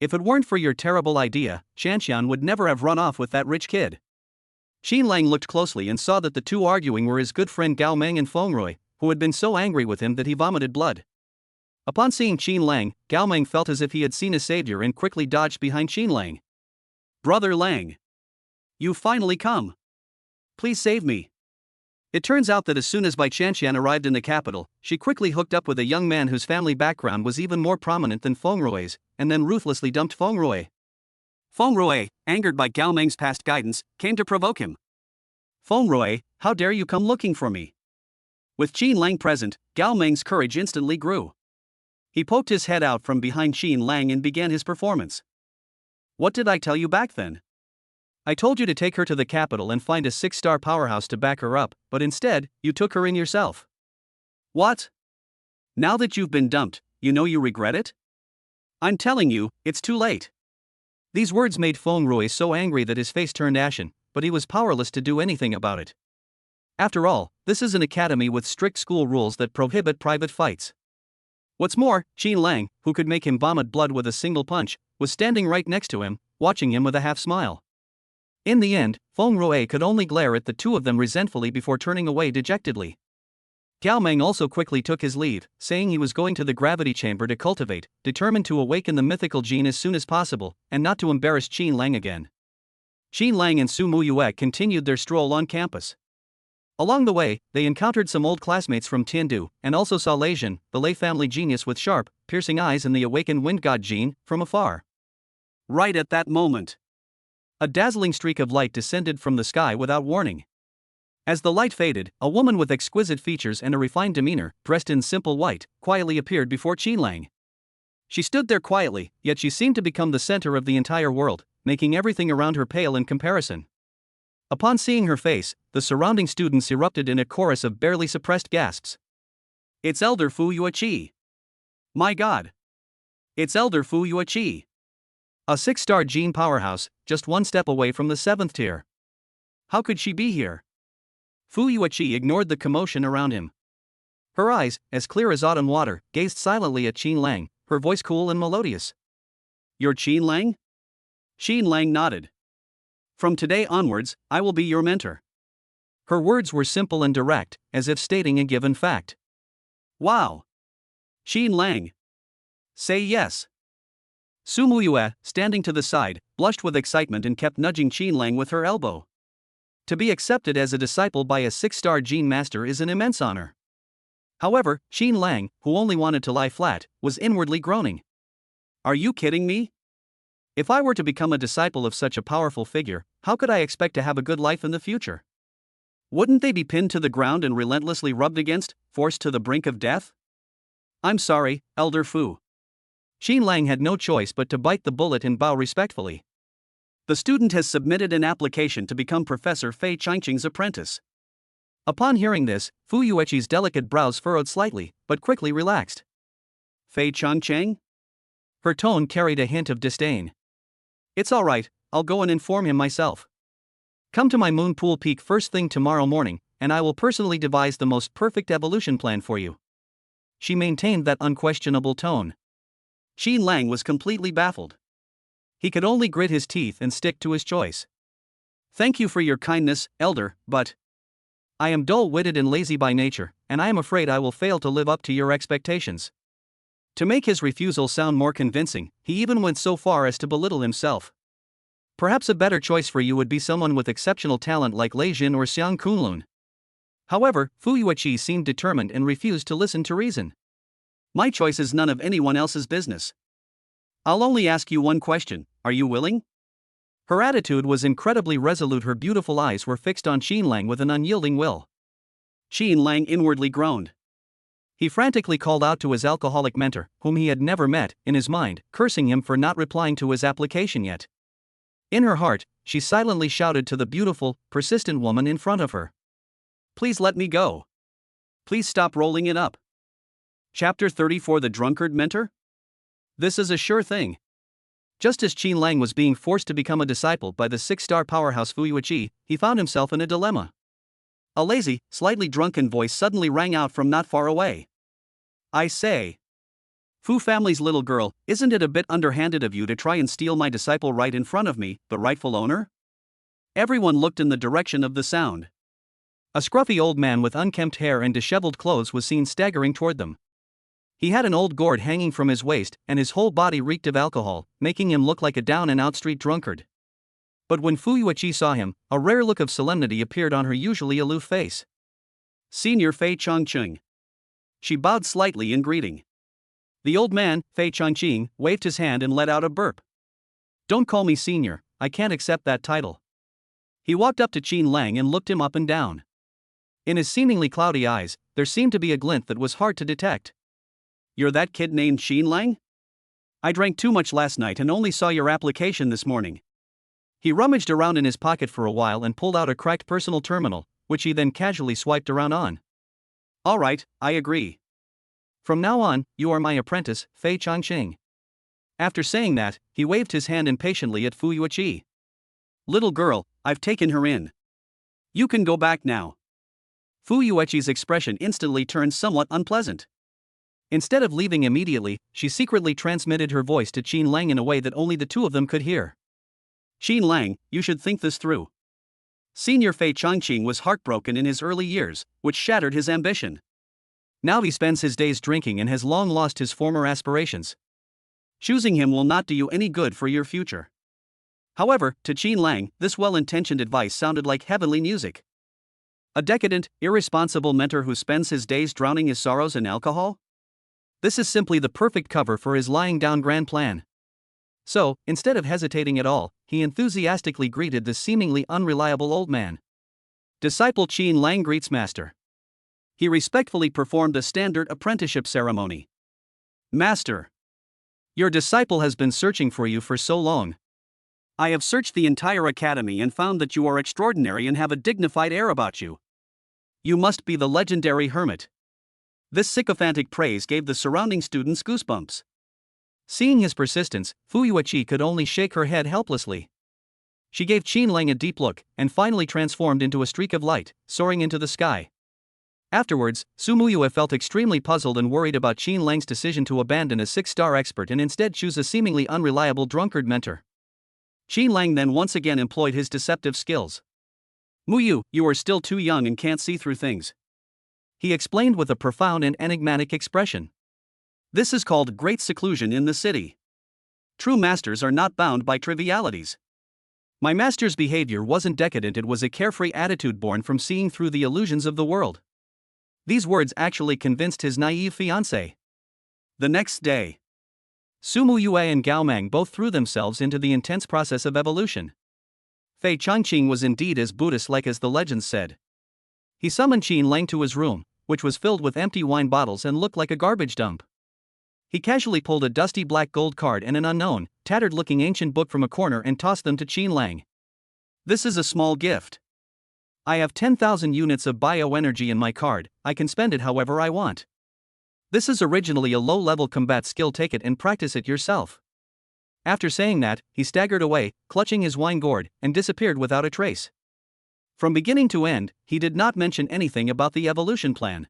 [SPEAKER 1] If it weren't for your terrible idea, Qianqian would never have run off with that rich kid. Xin Lang looked closely and saw that the two arguing were his good friend Gao Meng and Feng Rui, who had been so angry with him that he vomited blood. Upon seeing Xin Lang, Gao Meng felt as if he had seen a savior and quickly dodged behind Xin Lang. "Brother Lang! You've finally come. Please save me." It turns out that as soon as Bai Qianqian arrived in the capital, she quickly hooked up with a young man whose family background was even more prominent than Feng Rui's, and then ruthlessly dumped Feng Rui. Feng Rui, angered by Gao Meng's past guidance, came to provoke him. "Feng Rui, how dare you come looking for me?" With Xin Lang present, Gao Meng's courage instantly grew. He poked his head out from behind Xin Lang and began his performance. "What did I tell you back then? I told you to take her to the capital and find a 6-star powerhouse to back her up, but instead, you took her in yourself. What? Now that you've been dumped, you know you regret it? I'm telling you, it's too late." These words made Feng Rui so angry that his face turned ashen, but he was powerless to do anything about it. After all, this is an academy with strict school rules that prohibit private fights. What's more, Xin Lang, who could make him vomit blood with a single punch, was standing right next to him, watching him with a half smile. In the end, Feng Rui could only glare at the two of them resentfully before turning away dejectedly. Gao Meng also quickly took his leave, saying he was going to the gravity chamber to cultivate, determined to awaken the mythical gene as soon as possible, and not to embarrass Xin Lang again. Xin Lang and Su Muyue continued their stroll on campus. Along the way, they encountered some old classmates from Tiandu, and also saw Lei Jin, the Lei family genius with sharp, piercing eyes and the awakened wind god gene, from afar. Right at that moment, a dazzling streak of light descended from the sky without warning. As the light faded, a woman with exquisite features and a refined demeanor, dressed in simple white, quietly appeared before Xin Lang. She stood there quietly, yet she seemed to become the center of the entire world, making everything around her pale in comparison. Upon seeing her face, the surrounding students erupted in a chorus of barely suppressed gasps. "It's Elder Fu Yueqi! My God! It's Elder Fu Yueqi! A 6-star gene powerhouse, just one step away from the 7th tier. How could she be here?" Fu Yueqi ignored the commotion around him. Her eyes, as clear as autumn water, gazed silently at Xin Lang, her voice cool and melodious. "You're Xin Lang?" Xin Lang nodded. "From today onwards, I will be your mentor." Her words were simple and direct, as if stating a given fact. "Wow! Xin Lang! Say yes!" Su Muyue, standing to the side, blushed with excitement and kept nudging Xin Lang with her elbow. To be accepted as a disciple by a 6-star gene master is an immense honor. However, Xin Lang, who only wanted to lie flat, was inwardly groaning. "Are you kidding me? If I were to become a disciple of such a powerful figure, how could I expect to have a good life in the future? Wouldn't they be pinned to the ground and relentlessly rubbed against, forced to the brink of death? I'm sorry, Elder Fu." Xin Lang had no choice but to bite the bullet and bow respectfully. "The student has submitted an application to become Professor Bai Qianqian's apprentice." Upon hearing this, Fu Yueqi's delicate brows furrowed slightly, but quickly relaxed. "Bai Qianqian?" Her tone carried a hint of disdain. "It's all right, I'll go and inform him myself. Come to my moon pool peak first thing tomorrow morning, and I will personally devise the most perfect evolution plan for you." She maintained that unquestionable tone. Xin Lang was completely baffled. He could only grit his teeth and stick to his choice. "Thank you for your kindness, Elder, but I am dull-witted and lazy by nature, and I am afraid I will fail to live up to your expectations." To make his refusal sound more convincing, he even went so far as to belittle himself. "Perhaps a better choice for you would be someone with exceptional talent like Lei Jin or Xiang Kunlun." However, Fu Yueqi seemed determined and refused to listen to reason. "My choice is none of anyone else's business. I'll only ask you one question, are you willing?" Her attitude was incredibly resolute. Her beautiful eyes were fixed on Xin Lang with an unyielding will. Xin Lang inwardly groaned. He frantically called out to his alcoholic mentor, whom he had never met, in his mind, cursing him for not replying to his application yet. In her heart, she silently shouted to the beautiful, persistent woman in front of her. "Please let me go. Please stop rolling it up." Chapter 34: The Drunkard Mentor? This is a sure thing. Just as Xin Lang was being forced to become a disciple by the 6-star powerhouse Fu Yueqi, he found himself in a dilemma. A lazy, slightly drunken voice suddenly rang out from not far away. "I say, Fu family's little girl, isn't it a bit underhanded of you to try and steal my disciple right in front of me, the rightful owner? Everyone looked in the direction of the sound. A scruffy old man with unkempt hair and disheveled clothes was seen staggering toward them. He had an old gourd hanging from his waist, and his whole body reeked of alcohol, making him look like a down-and-out street drunkard. But when Fu Yueqi saw him, a rare look of solemnity appeared on her usually aloof face. Senior Fei Changqing. She bowed slightly in greeting. The old man, Fei Qianqian, waved his hand and let out a burp. Don't call me senior, I can't accept that title. He walked up to Qin Lang and looked him up and down. In his seemingly cloudy eyes, there seemed to be a glint that was hard to detect. You're that kid named Qin Lang? I drank too much last night and only saw your application this morning. He rummaged around in his pocket for a while and pulled out a cracked personal terminal, which he then casually swiped around on. All right, I agree. From now on, you are my apprentice, Fei Changqing. After saying that, he waved his hand impatiently at Fu Yueqi. Little girl, I've taken her in. You can go back now. Fu Yueqi's expression instantly turned somewhat unpleasant. Instead of leaving immediately, she secretly transmitted her voice to Qin Lang in a way that only the two of them could hear. Qin Lang, you should think this through. Senior Fei Changqing was heartbroken in his early years, which shattered his ambition. Now he spends his days drinking and has long lost his former aspirations. Choosing him will not do you any good for your future. However, to Qin Lang, this well-intentioned advice sounded like heavenly music. A decadent, irresponsible mentor who spends his days drowning his sorrows in alcohol? This is simply the perfect cover for his lying down grand plan. So, instead of hesitating at all, he enthusiastically greeted the seemingly unreliable old man. Disciple Qin Lang greets master. He respectfully performed a standard apprenticeship ceremony. Master. Your disciple has been searching for you for so long. I have searched the entire academy and found that you are extraordinary and have a dignified air about you. You must be the legendary hermit. This sycophantic praise gave the surrounding students goosebumps. Seeing his persistence, Fu Yueqi could only shake her head helplessly. She gave Qin Lang a deep look, and finally transformed into a streak of light, soaring into the sky. Afterwards, Muyue felt extremely puzzled and worried about Qin Lang's decision to abandon a 6-star expert and instead choose a seemingly unreliable drunkard mentor. Qin Lang then once again employed his deceptive skills. Muyue, you are still too young and can't see through things. He explained with a profound and enigmatic expression. This is called great seclusion in the city. True masters are not bound by trivialities. My master's behavior wasn't decadent, it was a carefree attitude born from seeing through the illusions of the world. These words actually convinced his naive fiancée. The next day, Muyue and Gao Mang both threw themselves into the intense process of evolution. Fei Changqing was indeed as Buddhist-like as the legends said. He summoned Qin Lang to his room, which was filled with empty wine bottles and looked like a garbage dump. He casually pulled a dusty black gold card and an unknown, tattered-looking ancient book from a corner and tossed them to Qin Lang. This is a small gift. I have 10,000 units of bioenergy in my card, I can spend it however I want. This is originally a low-level combat skill, take it and practice it yourself. After saying that, he staggered away, clutching his wine gourd, and disappeared without a trace. From beginning to end, he did not mention anything about the evolution plan.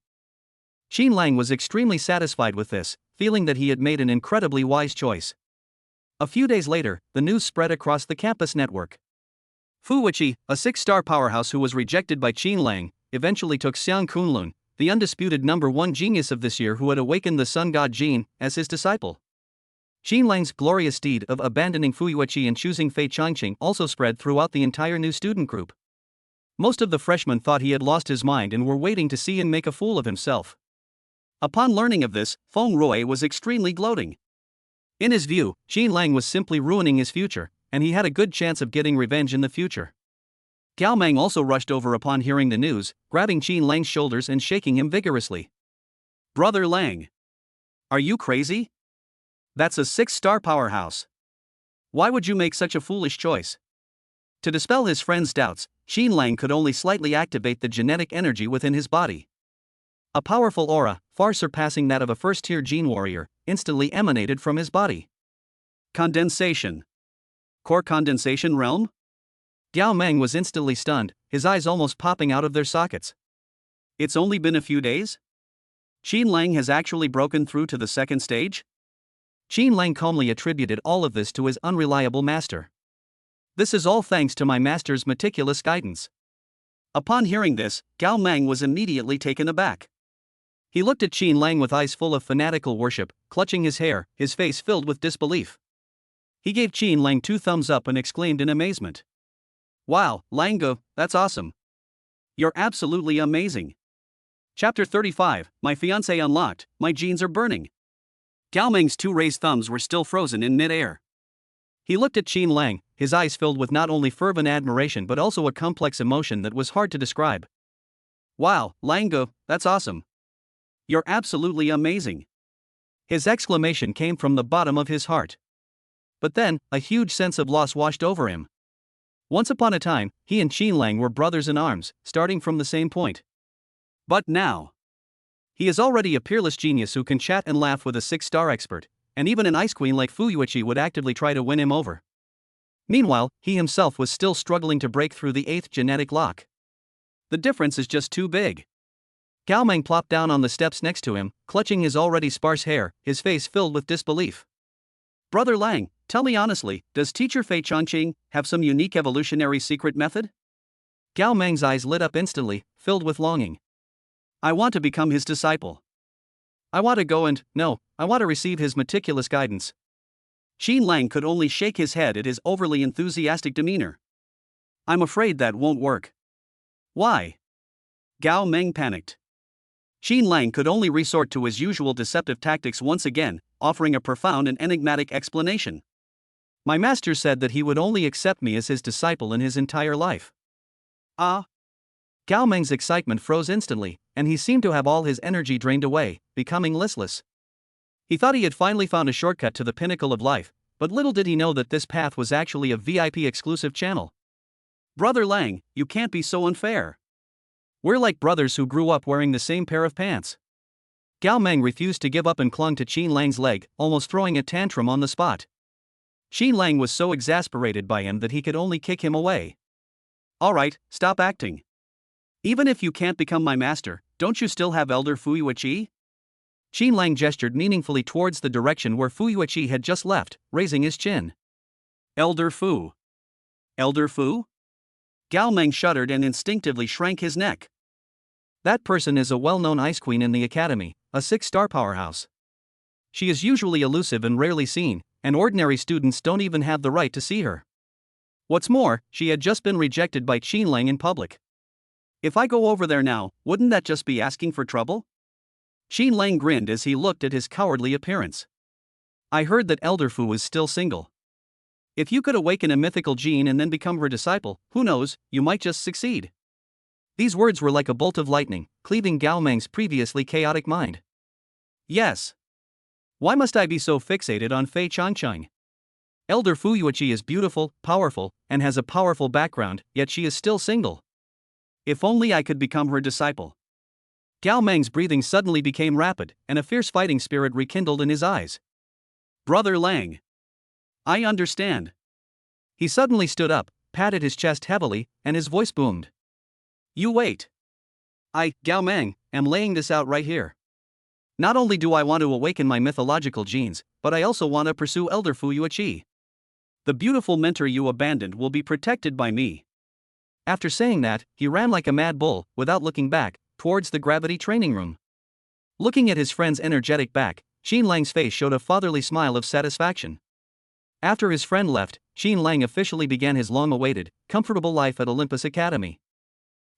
[SPEAKER 1] Qin Lang was extremely satisfied with this, feeling that he had made an incredibly wise choice. A few days later, the news spread across the campus network. Fu Yueqi, a 6-star powerhouse who was rejected by Qin Lang, eventually took Xiang Kunlun, the undisputed #1 genius of this year who had awakened the sun god Jin, as his disciple. Qin Lang's glorious deed of abandoning Fu Yueqi and choosing Fei Changqing also spread throughout the entire new student group. Most of the freshmen thought he had lost his mind and were waiting to see him make a fool of himself. Upon learning of this, Feng Rui was extremely gloating. In his view, Qin Lang was simply ruining his future, and he had a good chance of getting revenge in the future. Gao Mang also rushed over upon hearing the news, grabbing Qin Lang's shoulders and shaking him vigorously. Brother Lang. Are you crazy? That's a 6-star powerhouse. Why would you make such a foolish choice? To dispel his friend's doubts, Qin Lang could only slightly activate the genetic energy within his body. A powerful aura, far surpassing that of a first-tier gene warrior, instantly emanated from his body. Condensation. Core condensation realm? Gao Mang was instantly stunned, his eyes almost popping out of their sockets. It's only been a few days? Qin Lang has actually broken through to the second stage? Qin Lang calmly attributed all of this to his unreliable master. This is all thanks to my master's meticulous guidance. Upon hearing this, Gao Meng was immediately taken aback. He looked at Qin Lang with eyes full of fanatical worship, clutching his hair, his face filled with disbelief. He gave Qin Lang 2 thumbs up and exclaimed in amazement. Wow, Lango, that's awesome. You're absolutely amazing. Chapter 35, My Fiancé Unlocked, My Genes Are Burning. Gao Meng's 2 raised thumbs were still frozen in mid-air. He looked at Qin Lang, his eyes filled with not only fervent admiration but also a complex emotion that was hard to describe. Wow, Lango, that's awesome. You're absolutely amazing. His exclamation came from the bottom of his heart. But then, a huge sense of loss washed over him. Once upon a time, he and Qin Lang were brothers in arms, starting from the same point. But now, he is already a peerless genius who can chat and laugh with a 6-star expert, and even an ice queen like Fu Yueqi would actively try to win him over. Meanwhile, he himself was still struggling to break through the 8th genetic lock. The difference is just too big. Gao Meng plopped down on the steps next to him, clutching his already sparse hair, his face filled with disbelief. Brother Lang, tell me honestly, does teacher Bai Qianqian have some unique evolutionary secret method? Gao Meng's eyes lit up instantly, filled with longing. I want to become his disciple. I want to go and, no, I want to receive his meticulous guidance. Qin Lang could only shake his head at his overly enthusiastic demeanor. I'm afraid that won't work. Why? Gao Meng panicked. Qin Lang could only resort to his usual deceptive tactics once again, offering a profound and enigmatic explanation. My master said that he would only accept me as his disciple in his entire life. Ah? Gao Meng's excitement froze instantly, and he seemed to have all his energy drained away, becoming listless. He thought he had finally found a shortcut to the pinnacle of life, but little did he know that this path was actually a VIP exclusive channel. Brother Lang, you can't be so unfair. We're like brothers who grew up wearing the same pair of pants. Gao Meng refused to give up and clung to Qin Lang's leg, almost throwing a tantrum on the spot. Qin Lang was so exasperated by him that he could only kick him away. Alright, stop acting. Even if you can't become my master, don't you still have Elder Fu Yueqi? Qin Lang gestured meaningfully towards the direction where Fu Yueqi had just left, raising his chin. Elder Fu? Elder Fu? Gao Meng shuddered and instinctively shrank his neck. That person is a well-known ice queen in the academy, a 6-star powerhouse. She is usually elusive and rarely seen, and ordinary students don't even have the right to see her. What's more, she had just been rejected by Qin Lang in public. If I go over there now, wouldn't that just be asking for trouble? Qin Lang grinned as he looked at his cowardly appearance. I heard that Elder Fu was still single. If you could awaken a mythical gene and then become her disciple, who knows, you might just succeed. These words were like a bolt of lightning, cleaving Gao Meng's previously chaotic mind. Yes. Why must I be so fixated on Bai Qianqian? Elder Fu Yueqi is beautiful, powerful, and has a powerful background, yet she is still single. If only I could become her disciple. Gao Meng's breathing suddenly became rapid, and a fierce fighting spirit rekindled in his eyes. Brother Lang. I understand. He suddenly stood up, patted his chest heavily, and his voice boomed. You wait. I, Gao Meng, am laying this out right here. Not only do I want to awaken my mythological genes, but I also want to pursue Elder Fu Yueqi. The beautiful mentor you abandoned will be protected by me. After saying that, he ran like a mad bull, without looking back, towards the gravity training room. Looking at his friend's energetic back, Qin Lang's face showed a fatherly smile of satisfaction. After his friend left, Qin Lang officially began his long-awaited, comfortable life at Olympus Academy.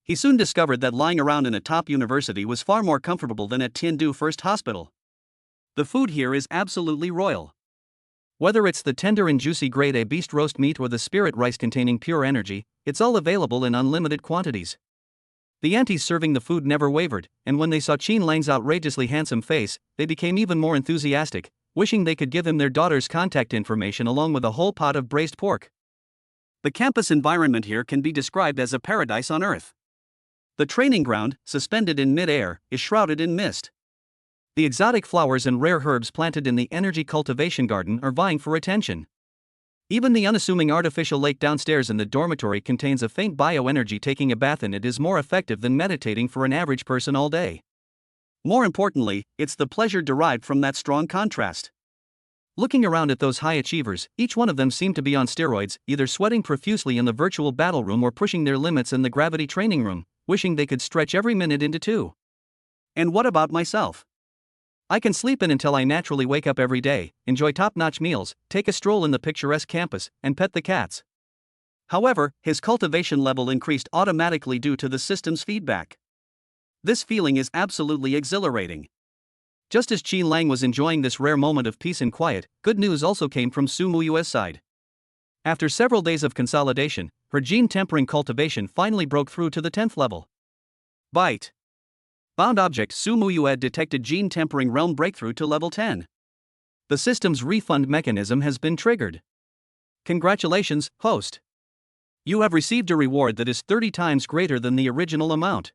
[SPEAKER 1] He soon discovered that lying around in a top university was far more comfortable than at Tiandu First Hospital. The food here is absolutely royal. Whether it's the tender and juicy grade A beast roast meat or the spirit rice containing pure energy, it's all available in unlimited quantities. The aunties serving the food never wavered, and when they saw Qin Lang's outrageously handsome face, they became even more enthusiastic, wishing they could give him their daughter's contact information along with a whole pot of braised pork. The campus environment here can be described as a paradise on earth. The training ground, suspended in mid-air, is shrouded in mist. The exotic flowers and rare herbs planted in the energy cultivation garden are vying for attention. Even the unassuming artificial lake downstairs in the dormitory contains a faint bioenergy. Taking a bath in it is more effective than meditating for an average person all day. More importantly, it's the pleasure derived from that strong contrast. Looking around at those high achievers, each one of them seemed to be on steroids, either sweating profusely in the virtual battle room or pushing their limits in the gravity training room, wishing they could stretch every minute into two. And what about myself? I can sleep in until I naturally wake up every day, enjoy top-notch meals, take a stroll in the picturesque campus, and pet the cats. However, his cultivation level increased automatically due to the system's feedback. This feeling is absolutely exhilarating. Just as Qin Lang was enjoying this rare moment of peace and quiet, good news also came from Su Muyue's side. After several days of consolidation, her gene tempering cultivation finally broke through to the 10th level. Bite. Bound object Su Muyue detected gene tempering realm breakthrough to level 10. The system's refund mechanism has been triggered. Congratulations, host. You have received a reward that is 30 times greater than the original amount.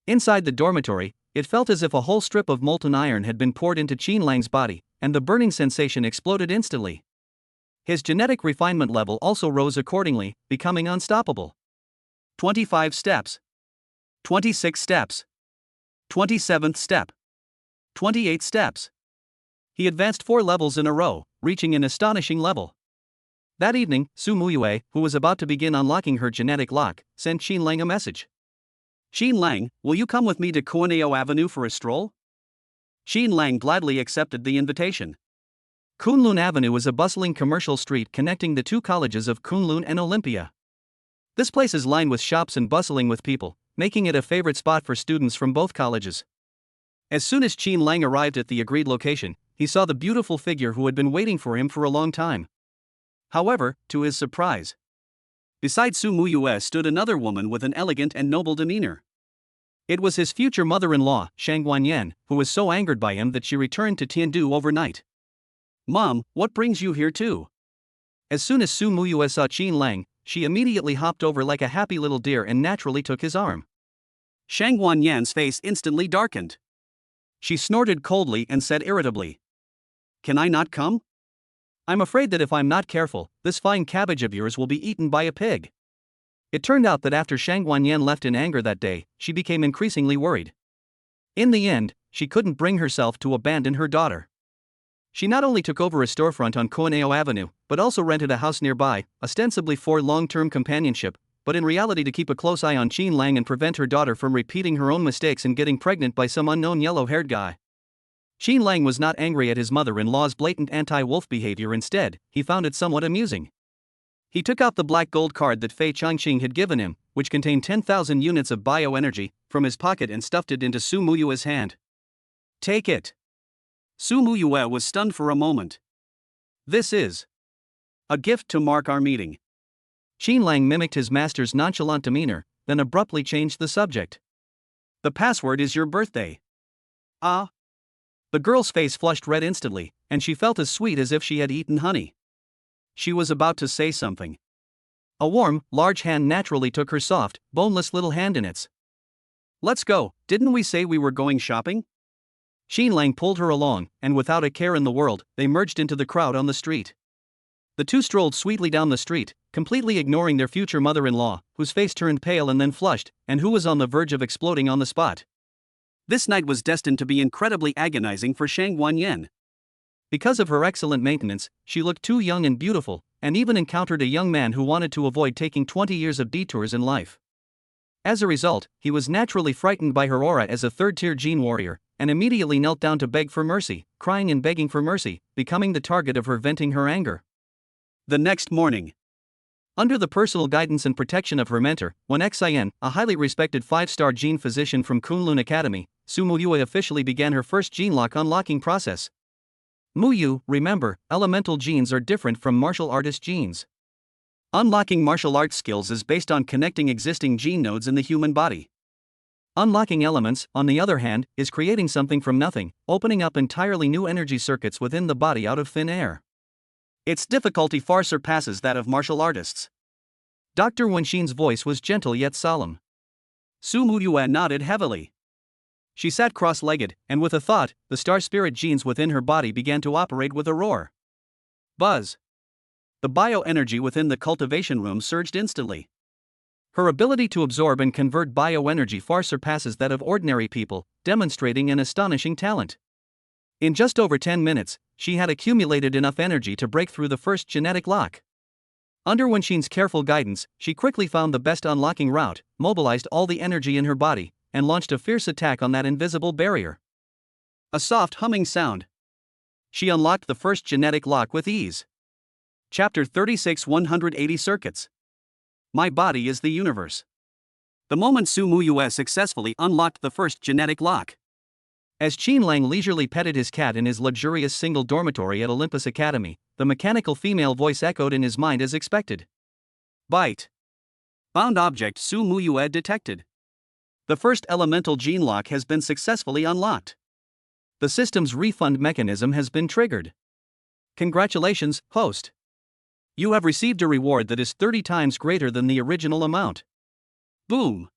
[SPEAKER 1] Inside the dormitory, it felt as if a whole strip of molten iron had been poured into Qin Lang's body, and the burning sensation exploded instantly. His genetic refinement level also rose accordingly, becoming unstoppable. 25 steps. 26 steps. 27th step. 28 steps. He advanced 4 levels in a row, reaching an astonishing level. That evening, Su Muyue, who was about to begin unlocking her genetic lock, sent Qin Lang a message. Qin Lang, will you come with me to Kunlun Avenue for a stroll? Qin Lang gladly accepted the invitation. Kunlun Avenue is a bustling commercial street connecting the two colleges of Kunlun and Olympia. This place is lined with shops and bustling with people, making it a favorite spot for students from both colleges. As soon as Qin Lang arrived at the agreed location, he saw the beautiful figure who had been waiting for him for a long time. However, to his surprise, beside Su Muyue stood another woman with an elegant and noble demeanor. It was his future mother-in-law, Shang Guanyan, who was so angered by him that she returned to Tiandu overnight. Mom, what brings you here too? As soon as Su Muyue saw Qin Lang, she immediately hopped over like a happy little deer and naturally took his arm. Shang Guanyan's face instantly darkened. She snorted coldly and said irritably, "Can I not come? I'm afraid that if I'm not careful, this fine cabbage of yours will be eaten by a pig." It turned out that after Shang Guanyan left in anger that day, she became increasingly worried. In the end, she couldn't bring herself to abandon her daughter. She not only took over a storefront on Kunlun Avenue, but also rented a house nearby, ostensibly for long-term companionship, but in reality to keep a close eye on Qin Lang and prevent her daughter from repeating her own mistakes and getting pregnant by some unknown yellow-haired guy. Qin Lang was not angry at his mother-in-law's blatant anti-wolf behavior. Instead, he found it somewhat amusing. He took out the black gold card that Fei Changqing had given him, which contained 10,000 units of bioenergy, from his pocket and stuffed it into Su Muyue's hand. "Take it." Su Muyue was stunned for a moment. "This is a gift to mark our meeting." Qin Lang mimicked his master's nonchalant demeanor, then abruptly changed the subject. "The password is your birthday." "Ah." The girl's face flushed red instantly, and she felt as sweet as if she had eaten honey. She was about to say something. A warm, large hand naturally took her soft, boneless little hand in its. "Let's go, didn't we say we were going shopping?" Qin Lang pulled her along, and without a care in the world, they merged into the crowd on the street. The two strolled sweetly down the street, completely ignoring their future mother-in-law, whose face turned pale and then flushed, and who was on the verge of exploding on the spot. This night was destined to be incredibly agonizing for Shang Guanyan. Because of her excellent maintenance, she looked too young and beautiful, and even encountered a young man who wanted to avoid taking 20 years of detours in life. As a result, he was naturally frightened by her aura as a third-tier gene warrior, and immediately knelt down to beg for mercy, crying and begging for mercy, becoming the target of her venting her anger. The next morning, under the personal guidance and protection of her mentor, Wen Xian, a highly respected 5-star gene physician from Kunlun Academy, Su Muyue officially began her first gene lock unlocking process. Muyue, remember, elemental genes are different from martial artist genes. Unlocking martial arts skills is based on connecting existing gene nodes in the human body. Unlocking elements, on the other hand, is creating something from nothing, opening up entirely new energy circuits within the body out of thin air. Its difficulty far surpasses that of martial artists. Dr. Wenxin's voice was gentle yet solemn. Su Muyue nodded heavily. She sat cross-legged, and with a thought, the star spirit genes within her body began to operate with a roar. Buzz! The bioenergy within the cultivation room surged instantly. Her ability to absorb and convert bioenergy far surpasses that of ordinary people, demonstrating an astonishing talent. In just over 10 minutes, she had accumulated enough energy to break through the first genetic lock. Under Wenxin's careful guidance, she quickly found the best unlocking route, mobilized all the energy in her body, and launched a fierce attack on that invisible barrier. A soft humming sound. She unlocked the first genetic lock with ease. Chapter 36 180 Circuits. My body is the universe. The moment Su Muyue successfully unlocked the first genetic lock. As Qin Lang leisurely petted his cat in his luxurious single dormitory at Olympus Academy, the mechanical female voice echoed in his mind as expected. Bite. Bound object Su Muyue detected. The first elemental gene lock has been successfully unlocked. The system's refund mechanism has been triggered. Congratulations, host. You have received a reward that is 30 times greater than the original amount. Boom.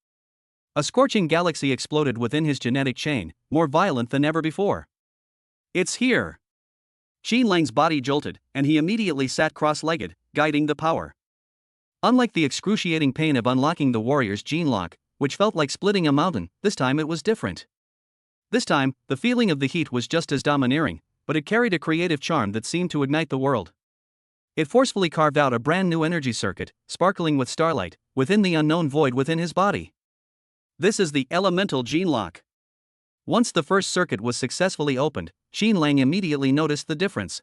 [SPEAKER 1] A scorching galaxy exploded within his genetic chain, more violent than ever before. It's here. Qin Lang's body jolted, and he immediately sat cross-legged, guiding the power. Unlike the excruciating pain of unlocking the warrior's gene lock, which felt like splitting a mountain, this time it was different. This time, the feeling of the heat was just as domineering, but it carried a creative charm that seemed to ignite the world. It forcefully carved out a brand new energy circuit, sparkling with starlight, within the unknown void within his body. This is the elemental gene lock. Once the first circuit was successfully opened, Qin Lang immediately noticed the difference.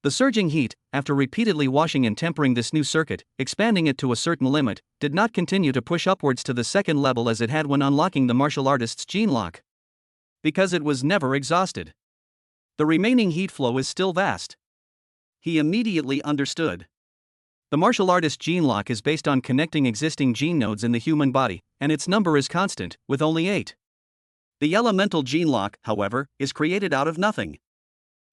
[SPEAKER 1] The surging heat, after repeatedly washing and tempering this new circuit, expanding it to a certain limit, did not continue to push upwards to the second level as it had when unlocking the martial artist's gene lock. Because it was never exhausted. The remaining heat flow is still vast. He immediately understood. The martial artist gene lock is based on connecting existing gene nodes in the human body, and its number is constant, with only 8. The elemental gene lock, however, is created out of nothing.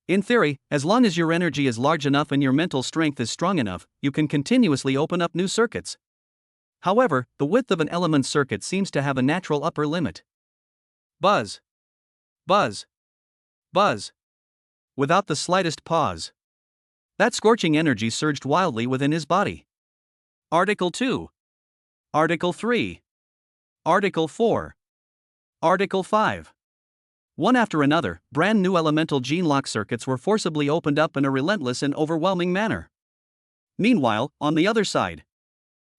[SPEAKER 1] In theory, as long as your energy is large enough and your mental strength is strong enough, you can continuously open up new circuits. However, the width of an element circuit seems to have a natural upper limit. Buzz. Buzz. Buzz. Without the slightest pause. That scorching energy surged wildly within his body. Article 2. Article 3. Article 4. Article 5. One after another, brand new elemental gene lock circuits were forcibly opened up in a relentless and overwhelming manner. Meanwhile, on the other side,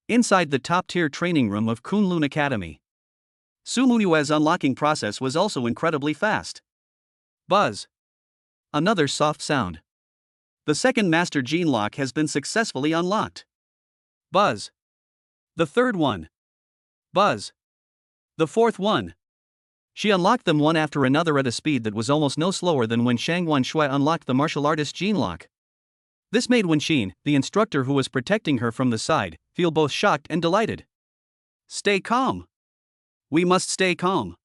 [SPEAKER 1] inside the top-tier training room of Kunlun Academy, Su Muyue's unlocking process was also incredibly fast. Buzz. Another soft sound. The second master gene lock has been successfully unlocked. Buzz. The third one. Buzz. The fourth one. She unlocked them one after another at a speed that was almost no slower than when Shangwan Shui unlocked the martial artist gene lock. This made Wenxin, the instructor who was protecting her from the side, feel both shocked and delighted. Stay calm. We must stay calm.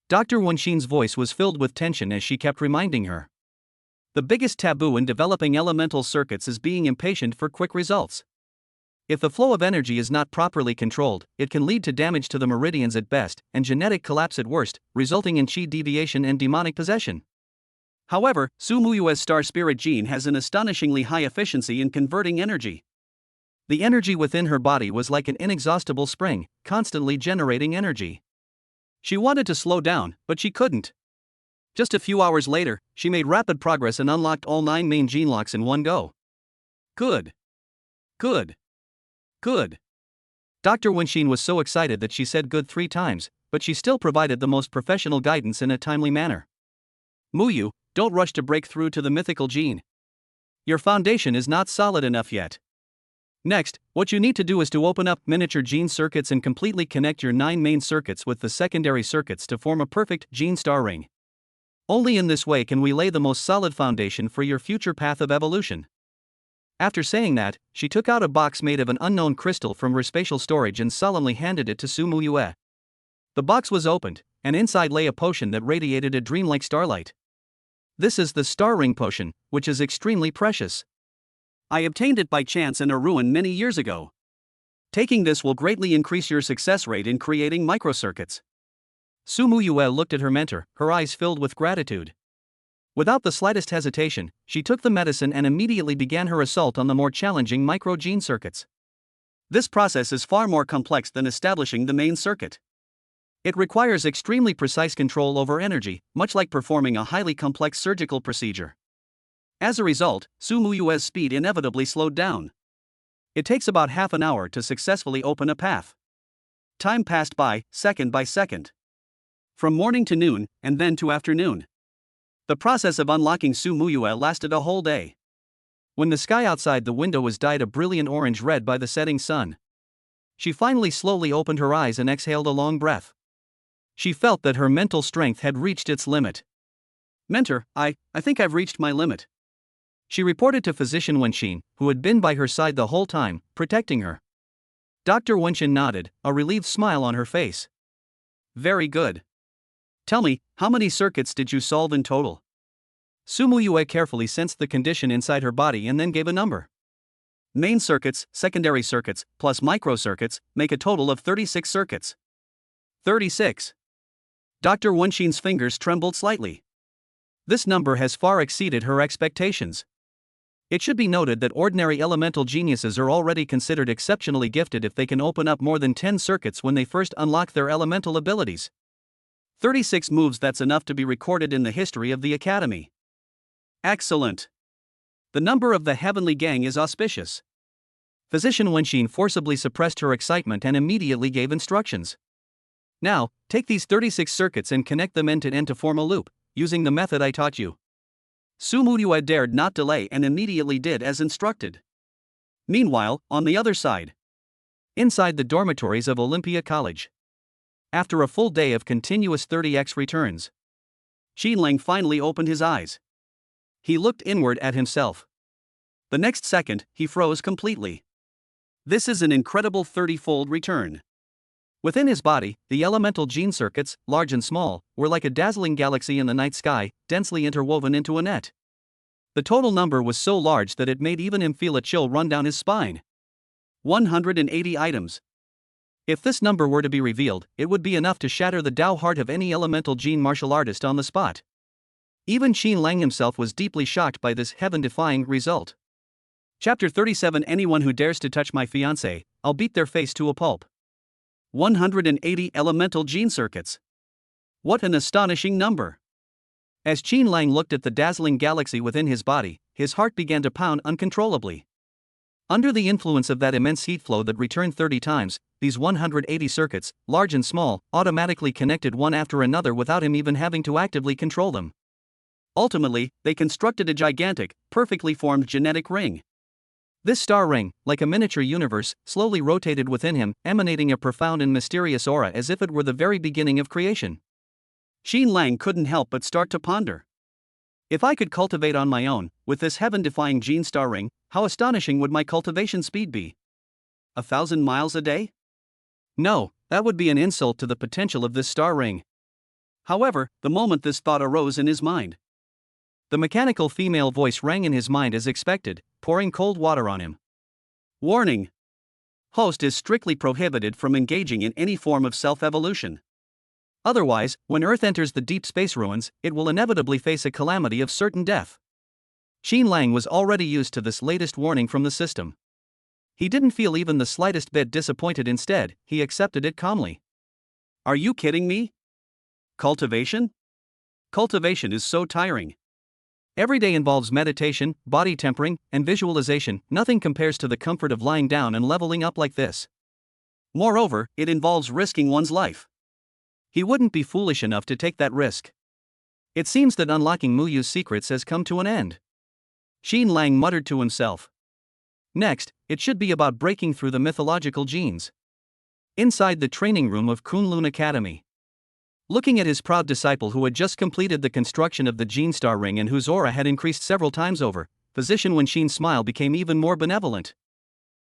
[SPEAKER 1] Dr. Wenxin's voice was filled with tension as she kept reminding her. The biggest taboo in developing elemental circuits is being impatient for quick results. If the flow of energy is not properly controlled, it can lead to damage to the meridians at best, and genetic collapse at worst, resulting in chi deviation and demonic possession. However, Su Muyue's star spirit gene has an astonishingly high efficiency in converting energy. The energy within her body was like an inexhaustible spring, constantly generating energy. She wanted to slow down, but she couldn't. Just a few hours later, she made rapid progress and unlocked all 9 main gene locks in one go. Good. Good. Good. Dr. Wenxin was so excited that she said good 3 times, but she still provided the most professional guidance in a timely manner. Muyue, don't rush to break through to the mythical gene. Your foundation is not solid enough yet. Next, what you need to do is to open up miniature gene circuits and completely connect your 9 main circuits with the secondary circuits to form a perfect gene star ring. Only in this way can we lay the most solid foundation for your future path of evolution. After saying that, she took out a box made of an unknown crystal from her spatial storage and solemnly handed it to Su Muyue. The box was opened, and inside lay a potion that radiated a dreamlike starlight. This is the Star Ring potion, which is extremely precious. I obtained it by chance in a ruin many years ago. Taking this will greatly increase your success rate in creating microcircuits. Su Muyue looked at her mentor, her eyes filled with gratitude. Without the slightest hesitation, she took the medicine and immediately began her assault on the more challenging micro-gene circuits. This process is far more complex than establishing the main circuit. It requires extremely precise control over energy, much like performing a highly complex surgical procedure. As a result, Su Muyue's speed inevitably slowed down. It takes about half an hour to successfully open a path. Time passed by, second by second. From morning to noon, and then to afternoon. The process of unlocking Su Muyue lasted a whole day. When the sky outside the window was dyed a brilliant orange-red by the setting sun, she finally slowly opened her eyes and exhaled a long breath. She felt that her mental strength had reached its limit. "Mentor, I think I've reached my limit," she reported to physician Wenxin, who had been by her side the whole time, protecting her. Dr. Wenxin nodded, a relieved smile on her face. "Very good. Tell me, how many circuits did you solve in total?" Su Muyue carefully sensed the condition inside her body and then gave a number. "Main circuits, secondary circuits, plus microcircuits, make a total of 36 circuits. 36. Dr. Wenxin's fingers trembled slightly. This number has far exceeded her expectations. It should be noted that ordinary elemental geniuses are already considered exceptionally gifted if they can open up more than 10 circuits when they first unlock their elemental abilities. 36 moves, that's enough to be recorded in the history of the Academy. Excellent. The number of the Heavenly Gang is auspicious." Physician Wenxin forcibly suppressed her excitement and immediately gave instructions. "Now, take these 36 circuits and connect them end to end to form a loop, using the method I taught you." Su Muyue dared not delay and immediately did as instructed. Meanwhile, on the other side, inside the dormitories of Olympia College, after a full day of continuous 30x returns, Xinlang finally opened his eyes. He looked inward at himself. The next second, he froze completely. This is an incredible 30-fold return. Within his body, the elemental gene circuits, large and small, were like a dazzling galaxy in the night sky, densely interwoven into a net. The total number was so large that it made even him feel a chill run down his spine. 180 items. If this number were to be revealed, it would be enough to shatter the Tao heart of any elemental gene martial artist on the spot. Even Xinlang himself was deeply shocked by this heaven-defying result. Chapter 37. Anyone who dares to touch my fiancée, I'll beat their face to a pulp. 180 elemental gene circuits. What an astonishing number! As Xinlang looked at the dazzling galaxy within his body, his heart began to pound uncontrollably. Under the influence of that immense heat flow that returned 30 times, these 180 circuits, large and small, automatically connected one after another without him even having to actively control them. Ultimately, they constructed a gigantic, perfectly formed genetic ring. This star ring, like a miniature universe, slowly rotated within him, emanating a profound and mysterious aura as if it were the very beginning of creation. Xinlang couldn't help but start to ponder. If I could cultivate on my own, with this heaven-defying gene star ring, how astonishing would my cultivation speed be? 1,000 miles a day? No, that would be an insult to the potential of this star ring. However, the moment this thought arose in his mind, the mechanical female voice rang in his mind as expected, pouring cold water on him. Warning! Host is strictly prohibited from engaging in any form of self-evolution. Otherwise, when Earth enters the deep space ruins, it will inevitably face a calamity of certain death. Xinlang was already used to this latest warning from the system. He didn't feel even the slightest bit disappointed. Instead, he accepted it calmly. Are you kidding me? Cultivation? Cultivation is so tiring. Every day involves meditation, body tempering, and visualization. Nothing compares to the comfort of lying down and leveling up like this. Moreover, it involves risking one's life. He wouldn't be foolish enough to take that risk. It seems that unlocking Muyue's secrets has come to an end. Xinlang muttered to himself. Next, it should be about breaking through the mythological genes. Inside the training room of Kunlun Academy. Looking at his proud disciple who had just completed the construction of the Gene Star Ring and whose aura had increased several times over, physician Wenxin's smile became even more benevolent.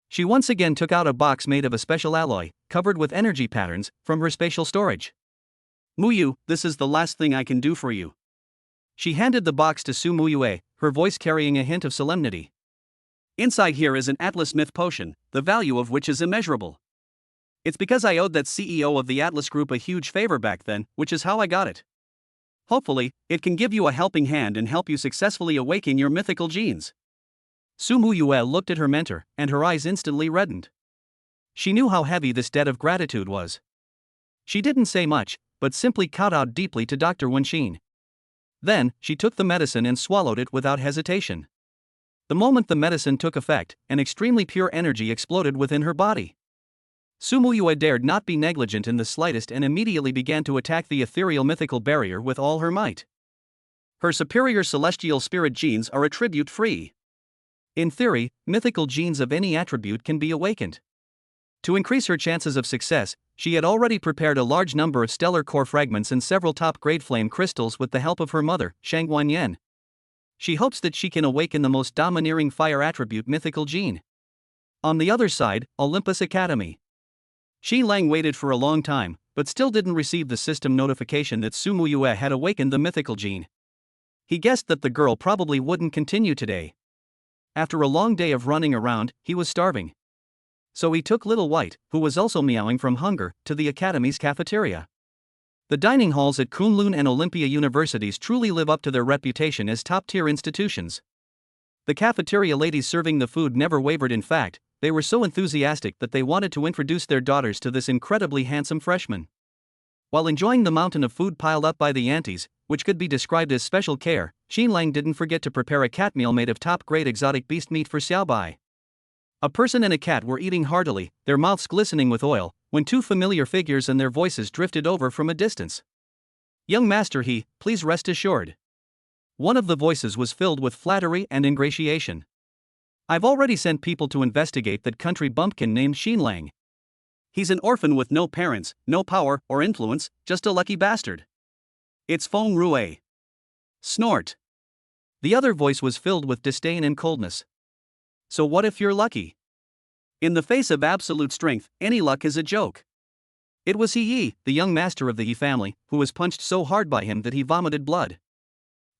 [SPEAKER 1] She once again took out a box made of a special alloy, covered with energy patterns, from her spatial storage. Muyue, this is the last thing I can do for you. She handed the box to Su Muyue, her voice carrying a hint of solemnity. Inside here is an Atlas Myth potion, the value of which is immeasurable. It's because I owed that CEO of the Atlas Group a huge favor back then, which is how I got it. Hopefully, it can give you a helping hand and help you successfully awaken your mythical genes. Su Muyue looked at her mentor, and her eyes instantly reddened. She knew how heavy this debt of gratitude was. She didn't say much, but simply kowtowed deeply to Dr. Wenxin. Then, she took the medicine and swallowed it without hesitation. The moment the medicine took effect, an extremely pure energy exploded within her body. Muyue dared not be negligent in the slightest and immediately began to attack the ethereal mythical barrier with all her might. Her superior celestial spirit genes are attribute-free. In theory, mythical genes of any attribute can be awakened. To increase her chances of success, she had already prepared a large number of stellar core fragments and several top-grade flame crystals with the help of her mother, Qianqian. She hopes that she can awaken the most domineering fire attribute mythical gene. On the other side, Olympus Academy. Xi Lang waited for a long time, but still didn't receive the system notification that Muyue had awakened the mythical gene. He guessed that the girl probably wouldn't continue today. After a long day of running around, he was starving. So he took Little White, who was also meowing from hunger, to the academy's cafeteria. The dining halls at Kunlun and Olympia universities truly live up to their reputation as top-tier institutions. The cafeteria ladies serving the food never wavered. In fact, they were so enthusiastic that they wanted to introduce their daughters to this incredibly handsome freshman. While enjoying the mountain of food piled up by the aunties, which could be described as special care, Xi Lang didn't forget to prepare a cat meal made of top-grade exotic beast meat for Xiao Bai. A person and a cat were eating heartily, their mouths glistening with oil, when two familiar figures and their voices drifted over from a distance. "Young master he, please rest assured." One of the voices was filled with flattery and ingratiation. "I've already sent people to investigate that country bumpkin named Xi Lang. He's an orphan with no parents, no power or influence, just a lucky bastard. It's Feng Rue." Snort. The other voice was filled with disdain and coldness. "So what if you're lucky? In the face of absolute strength, any luck is a joke." It was Yi, the young master of the He family, who was punched so hard by him that he vomited blood.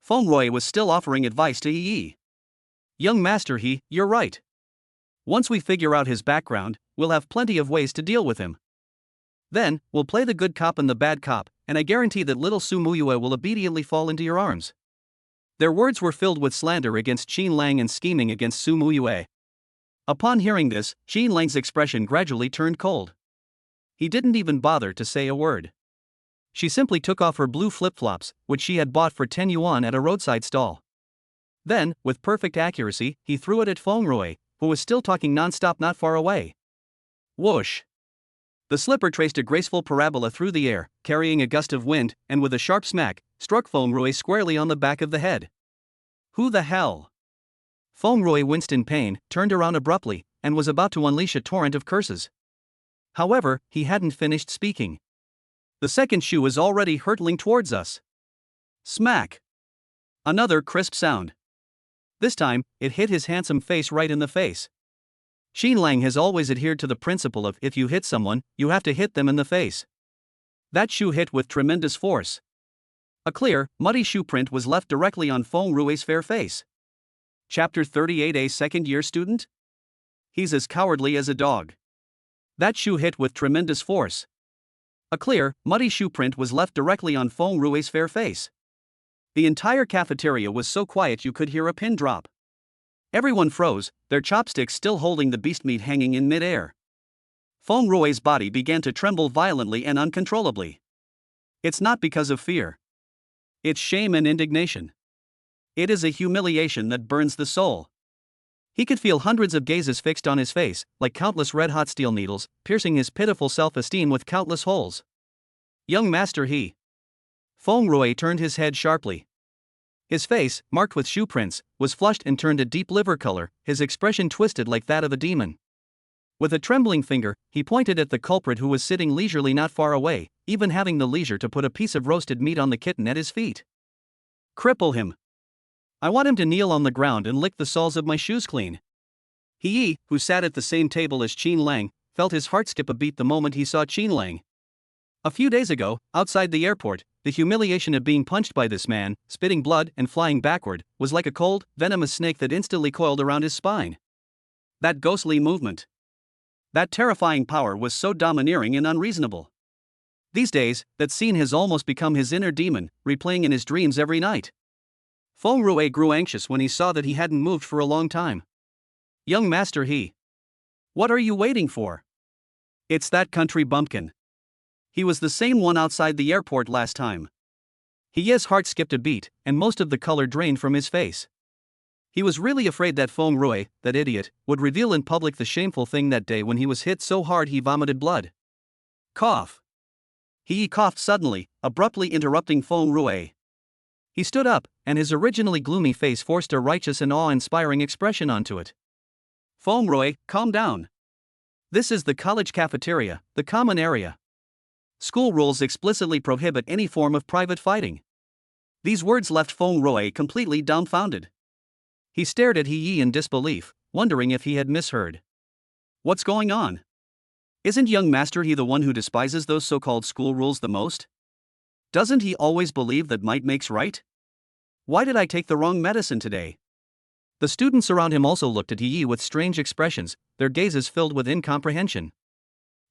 [SPEAKER 1] Feng Rue was still offering advice to Yi. "Young master He, you're right. Once we figure out his background, we'll have plenty of ways to deal with him. Then, we'll play the good cop and the bad cop, and I guarantee that little Muyue will obediently fall into your arms." Their words were filled with slander against Xi Lang and scheming against Muyue. Upon hearing this, Xi Lang's expression gradually turned cold. He didn't even bother to say a word. She simply took off her blue flip-flops, which she had bought for 10 yuan at a roadside stall. Then, with perfect accuracy, he threw it at Feng Rue, who was still talking non-stop not far away. Whoosh! The slipper traced a graceful parabola through the air, carrying a gust of wind, and with a sharp smack, struck Feng Rue squarely on the back of the head. "Who the hell?" Feng Rue winced in pain, turned around abruptly, and was about to unleash a torrent of curses. However, he hadn't finished speaking. "The second shoe is already hurtling towards us." Smack! Another crisp sound. This time, it hit his handsome face right in the face. Xi Lang has always adhered to the principle of if you hit someone, you have to hit them in the face. That shoe hit with tremendous force. A clear, muddy shoe print was left directly on Feng Rue's fair face. Chapter 38. A second-year student? He's as cowardly as a dog. That shoe hit with tremendous force. A clear, muddy shoe print was left directly on Feng Rue's fair face. The entire cafeteria was so quiet you could hear a pin drop. Everyone froze, their chopsticks still holding the beast meat hanging in mid-air. Feng Rue's body began to tremble violently and uncontrollably. It's not because of fear. It's shame and indignation. It is a humiliation that burns the soul. He could feel hundreds of gazes fixed on his face, like countless red-hot steel needles, piercing his pitiful self-esteem with countless holes. "Young master he." Feng Rue turned his head sharply. His face, marked with shoe prints, was flushed and turned a deep liver color, his expression twisted like that of a demon. With a trembling finger, he pointed at the culprit who was sitting leisurely not far away, even having the leisure to put a piece of roasted meat on the kitten at his feet. "Cripple him. I want him to kneel on the ground and lick the soles of my shoes clean." He, who sat at the same table as Xi Lang, felt his heart skip a beat the moment he saw Xi Lang. A few days ago, outside the airport, the humiliation of being punched by this man, spitting blood and flying backward, was like a cold, venomous snake that instantly coiled around his spine. That ghostly movement. That terrifying power was so domineering and unreasonable. These days, that scene has almost become his inner demon, replaying in his dreams every night. Feng Rue grew anxious when he saw that he hadn't moved for a long time. "Young master he. What are you waiting for?" "It's that country bumpkin. He was the same one outside the airport last time." He's heart skipped a beat, and most of the color drained from his face. He was really afraid that Feng Rui, that idiot, would reveal in public the shameful thing that day when he was hit so hard he vomited blood. Cough. He coughed suddenly, abruptly interrupting Feng Rui. He stood up, and his originally gloomy face forced a righteous and awe-inspiring expression onto it. Feng Rui, calm down. This is the college cafeteria, the common area. School rules explicitly prohibit any form of private fighting. These words left Feng Rui completely dumbfounded. He stared at He in disbelief, wondering if he had misheard. What's going on? Isn't young Master He the one who despises those so-called school rules the most? Doesn't he always believe that might makes right? Why did I take the wrong medicine today? The students around him also looked at He with strange expressions, their gazes filled with incomprehension.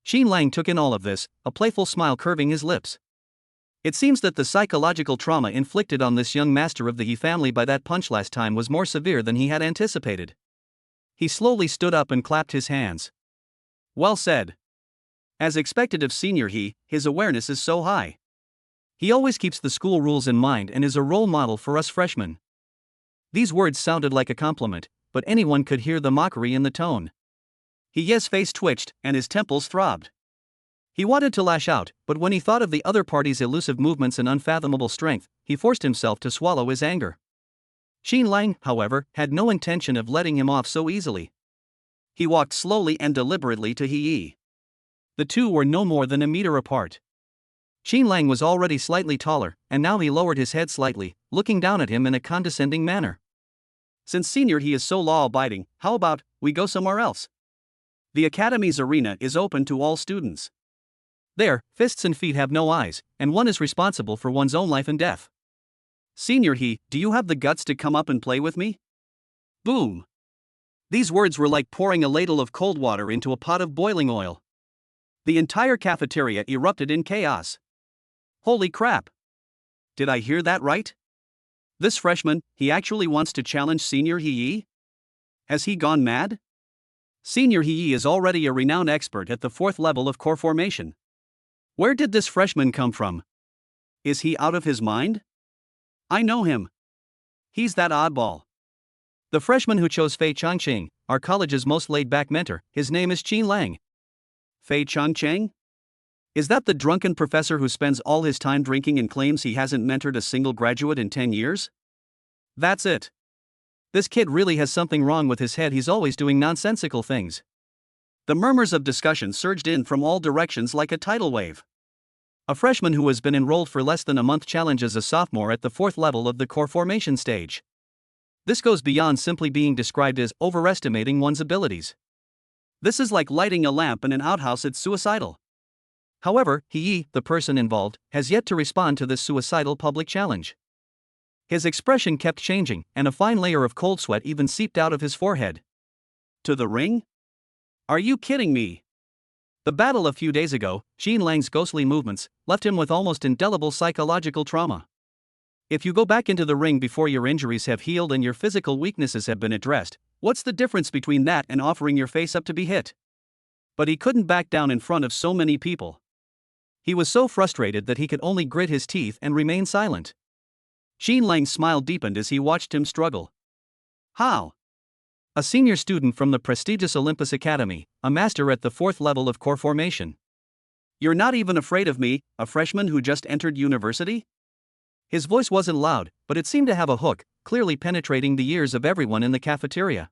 [SPEAKER 1] Xin Lang took in all of this, a playful smile curving his lips. It seems that the psychological trauma inflicted on this young master of the He family by that punch last time was more severe than he had anticipated. He slowly stood up and clapped his hands. Well said. As expected of Senior He, his awareness is so high. He always keeps the school rules in mind and is a role model for us freshmen. These words sounded like a compliment, but anyone could hear the mockery in the tone. He's face twitched, and his temples throbbed. He wanted to lash out, but when he thought of the other party's elusive movements and unfathomable strength, he forced himself to swallow his anger. Xin Lang, however, had no intention of letting him off so easily. He walked slowly and deliberately to He. The two were no more than a meter apart. Xin Lang was already slightly taller, and now he lowered his head slightly, looking down at him in a condescending manner. Since Senior He is so law-abiding, how about we go somewhere else? The academy's arena is open to all students. There, fists and feet have no eyes, and one is responsible for one's own life and death. Senior He, do you have the guts to come up and play with me? Boom. These words were like pouring a ladle of cold water into a pot of boiling oil. The entire cafeteria erupted in chaos. Holy crap. Did I hear that right? This freshman, he actually wants to challenge Senior He? Has he gone mad? Senior He is already a renowned expert at the 4th level of core formation. Where did this freshman come from? Is he out of his mind? I know him. He's that oddball. The freshman who chose Bai Qianqian, our college's most laid-back mentor, his name is Xin Lang. Bai Qianqian? Is that the drunken professor who spends all his time drinking and claims he hasn't mentored a single graduate in 10 years? That's it. This kid really has something wrong with his head. He's always doing nonsensical things. The murmurs of discussion surged in from all directions like a tidal wave. A freshman who has been enrolled for less than a month challenges a sophomore at the 4th level of the core formation stage. This goes beyond simply being described as overestimating one's abilities. This is like lighting a lamp in an outhouse. It's suicidal. However, He, the person involved, has yet to respond to this suicidal public challenge. His expression kept changing, and a fine layer of cold sweat even seeped out of his forehead. To the ring? Are you kidding me? The battle a few days ago, Xin Lang's ghostly movements, left him with almost indelible psychological trauma. If you go back into the ring before your injuries have healed and your physical weaknesses have been addressed, what's the difference between that and offering your face up to be hit? But he couldn't back down in front of so many people. He was so frustrated that he could only grit his teeth and remain silent. Xin Lang's smile deepened as he watched him struggle. How? A senior student from the prestigious Olympus Academy, a master at the 4th level of core formation. You're not even afraid of me, a freshman who just entered university? His voice wasn't loud, but it seemed to have a hook, clearly penetrating the ears of everyone in the cafeteria.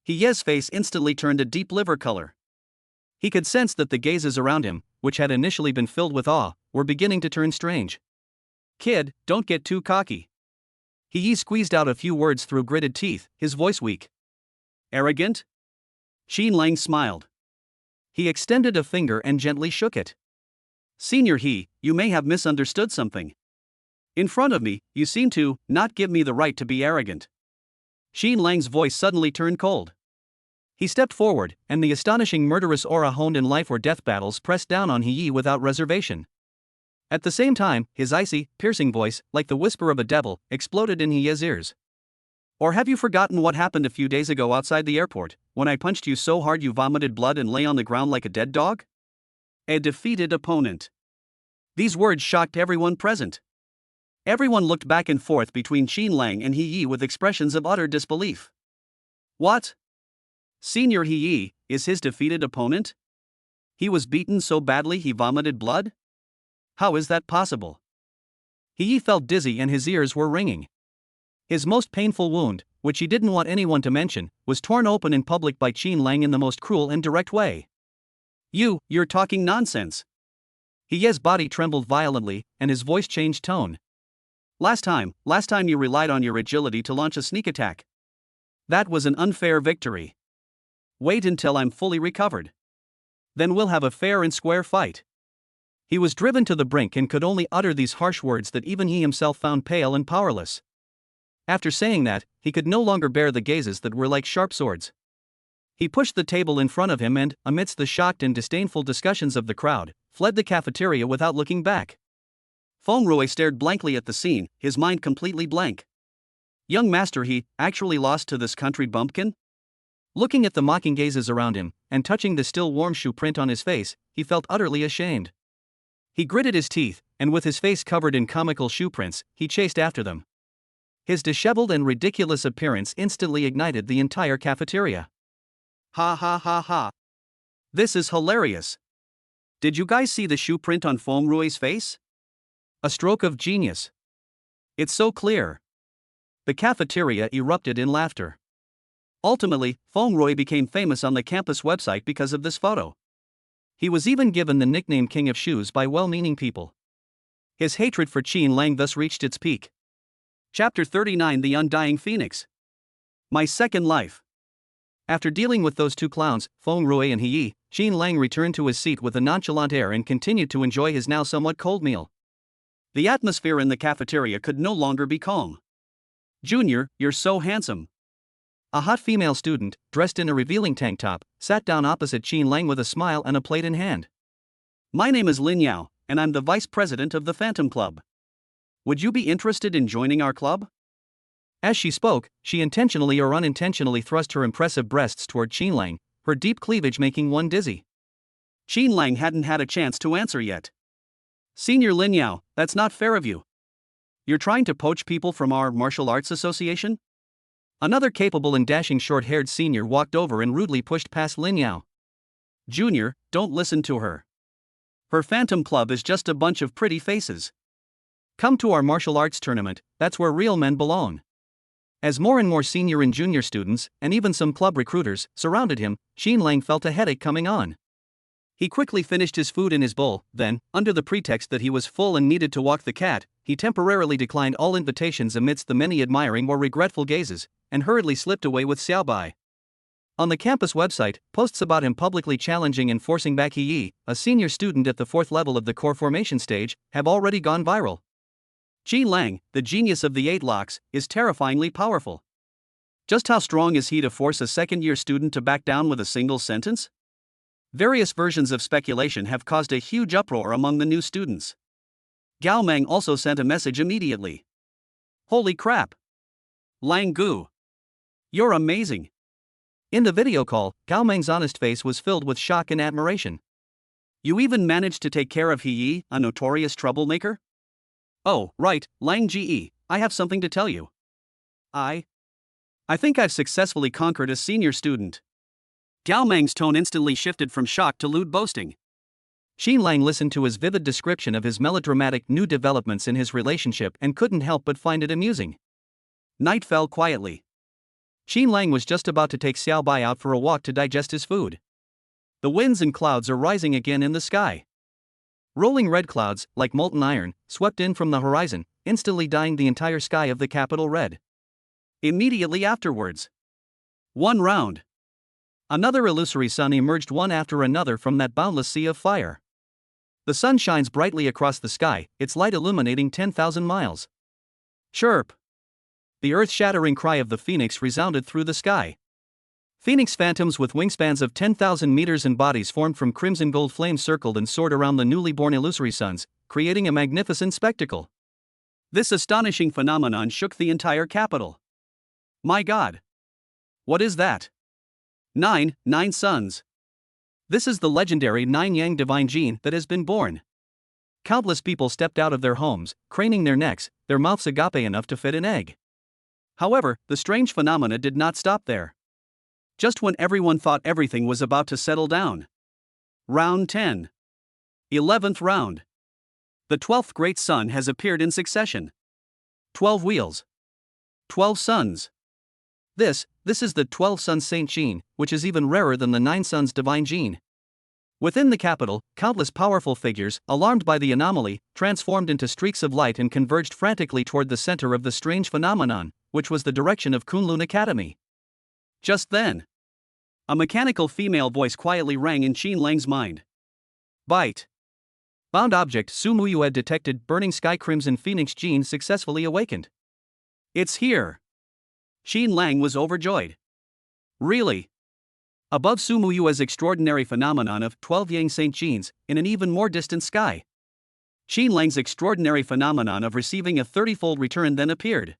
[SPEAKER 1] He's face instantly turned a deep liver color. He could sense that the gazes around him, which had initially been filled with awe, were beginning to turn strange. Kid, don't get too cocky. He squeezed out a few words through gritted teeth, his voice weak. Arrogant? Xin Lang smiled. He extended a finger and gently shook it. Senior He, you may have misunderstood something. In front of me, you seem to not give me the right to be arrogant. Xin Lang's voice suddenly turned cold. He stepped forward, and the astonishing murderous aura honed in life or death battles pressed down on He without reservation. At the same time, his icy, piercing voice, like the whisper of a devil, exploded in He's ears. Or have you forgotten what happened a few days ago outside the airport, when I punched you so hard you vomited blood and lay on the ground like a dead dog? A defeated opponent. These words shocked everyone present. Everyone looked back and forth between Qin Lang and He Yi with expressions of utter disbelief. What? Senior He Yi is his defeated opponent? He was beaten so badly he vomited blood? How is that possible? He Yi felt dizzy and his ears were ringing. His most painful wound, which he didn't want anyone to mention, was torn open in public by Qin Lang in the most cruel and direct way. You're talking nonsense. He Yi's body trembled violently, and his voice changed tone. Last time you relied on your agility to launch a sneak attack. That was an unfair victory. Wait until I'm fully recovered. Then we'll have a fair and square fight. He was driven to the brink and could only utter these harsh words that even he himself found pale and powerless. After saying that, he could no longer bear the gazes that were like sharp swords. He pushed the table in front of him and, amidst the shocked and disdainful discussions of the crowd, fled the cafeteria without looking back. Feng stared blankly at the scene, his mind completely blank. Young master, he actually lost to this country bumpkin? Looking at the mocking gazes around him, and touching the still warm shoe print on his face, he felt utterly ashamed. He gritted his teeth, and with his face covered in comical shoe prints, he chased after them. His disheveled and ridiculous appearance instantly ignited the entire cafeteria. Ha ha ha ha. This is hilarious. Did you guys see the shoe print on Feng Rui's face? A stroke of genius. It's so clear. The cafeteria erupted in laughter. Ultimately, Feng Rui became famous on the campus website because of this photo. He was even given the nickname King of Shoes by well-meaning people. His hatred for Qin Lang thus reached its peak. Chapter 39: The Undying Phoenix. My second life. After dealing with those two clowns, Feng Rui and He Yi, Qin Lang returned to his seat with a nonchalant air and continued to enjoy his now somewhat cold meal. The atmosphere in the cafeteria could no longer be calm. Junior, you're so handsome. A hot female student, dressed in a revealing tank top, sat down opposite Qin Lang with a smile and a plate in hand. My name is Lin Yao, and I'm the vice president of the Phantom Club. Would you be interested in joining our club? As she spoke, she intentionally or unintentionally thrust her impressive breasts toward Qin Lang, her deep cleavage making one dizzy. Qin Lang hadn't had a chance to answer yet. Senior Lin Yao, that's not fair of you. You're trying to poach people from our martial arts association? Another capable and dashing short-haired senior walked over and rudely pushed past Lin Yao. Junior, don't listen to her. Her Phantom Club is just a bunch of pretty faces. Come to our martial arts tournament, that's where real men belong. As more and more senior and junior students, and even some club recruiters, surrounded him, Qin Lang felt a headache coming on. He quickly finished his food in his bowl, then, under the pretext that he was full and needed to walk the cat, he temporarily declined all invitations amidst the many admiring or regretful gazes, and hurriedly slipped away with Xiao Bai. On the campus website, posts about him publicly challenging and forcing back He Yi, a senior student at the 4th level of the core formation stage, have already gone viral. Qin Lang, the genius of the 8 locks, is terrifyingly powerful. Just how strong is he to force a second-year student to back down with a single sentence? Various versions of speculation have caused a huge uproar among the new students. Gao Meng also sent a message immediately. Holy crap! Lang Gu! You're amazing! In the video call, Gao Meng's honest face was filled with shock and admiration. You even managed to take care of He Yi, a notorious troublemaker? Oh, right, Lang Ge, I have something to tell you. I think I've successfully conquered a senior student. Gao Meng's tone instantly shifted from shock to lewd boasting. Qin Lang listened to his vivid description of his melodramatic new developments in his relationship and couldn't help but find it amusing. Night fell quietly. Qin Lang was just about to take Xiao Bai out for a walk to digest his food. The winds and clouds are rising again in the sky. Rolling red clouds, like molten iron, swept in from the horizon, instantly dyeing the entire sky of the capital red. Immediately afterwards, one round. Another illusory sun emerged one after another from that boundless sea of fire. The sun shines brightly across the sky, its light illuminating 10,000 miles. Chirp! The earth-shattering cry of the phoenix resounded through the sky. Phoenix phantoms with wingspans of 10,000 meters and bodies formed from crimson gold flames circled and soared around the newly born illusory suns, creating a magnificent spectacle. This astonishing phenomenon shook the entire capital. My God! What is that? Nine suns. This is the legendary 9 Yang divine gene that has been born. Countless people stepped out of their homes, craning their necks, their mouths agape enough to fit an egg. However, the strange phenomena did not stop there. Just when everyone thought everything was about to settle down. Round 10. 11th round. The 12th great sun has appeared in succession. 12 wheels. 12 suns. This is the 12 Sun Saint Gene, which is even rarer than the 9 Suns Divine Gene. Within the capital, countless powerful figures, alarmed by the anomaly, transformed into streaks of light and converged frantically toward the center of the strange phenomenon, which was the direction of Kunlun Academy. Just then, a mechanical female voice quietly rang in Qin Lang's mind. Bite. Bound object Su Muyue detected burning sky crimson phoenix gene successfully awakened. It's here. Qin Lang was overjoyed. Really? Above Su Muyue's extraordinary phenomenon of 12 Yang Saint genes, in an even more distant sky. Qin Lang's extraordinary phenomenon of receiving a 30-fold return then appeared.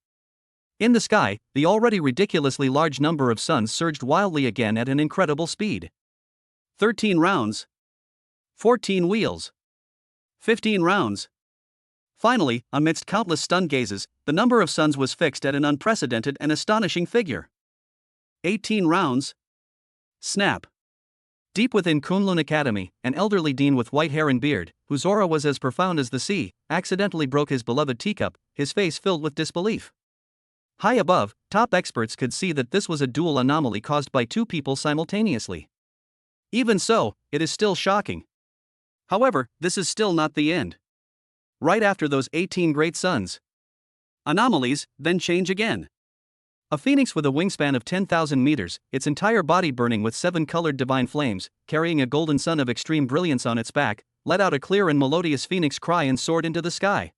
[SPEAKER 1] In the sky, the already ridiculously large number of suns surged wildly again at an incredible speed. 13 rounds. 14 wheels. 15 rounds. Finally, amidst countless stunned gazes, the number of suns was fixed at an unprecedented and astonishing figure. 18 rounds. Snap. Deep within Kunlun Academy, an elderly dean with white hair and beard, whose aura was as profound as the sea, accidentally broke his beloved teacup, his face filled with disbelief. High above, top experts could see that this was a dual anomaly caused by two people simultaneously. Even so, it is still shocking. However, this is still not the end. Right after those 18 great suns, anomalies then change again. A phoenix with a wingspan of 10,000 meters, its entire body burning with 7 colored divine flames, carrying a golden sun of extreme brilliance on its back, let out a clear and melodious phoenix cry and soared into the sky.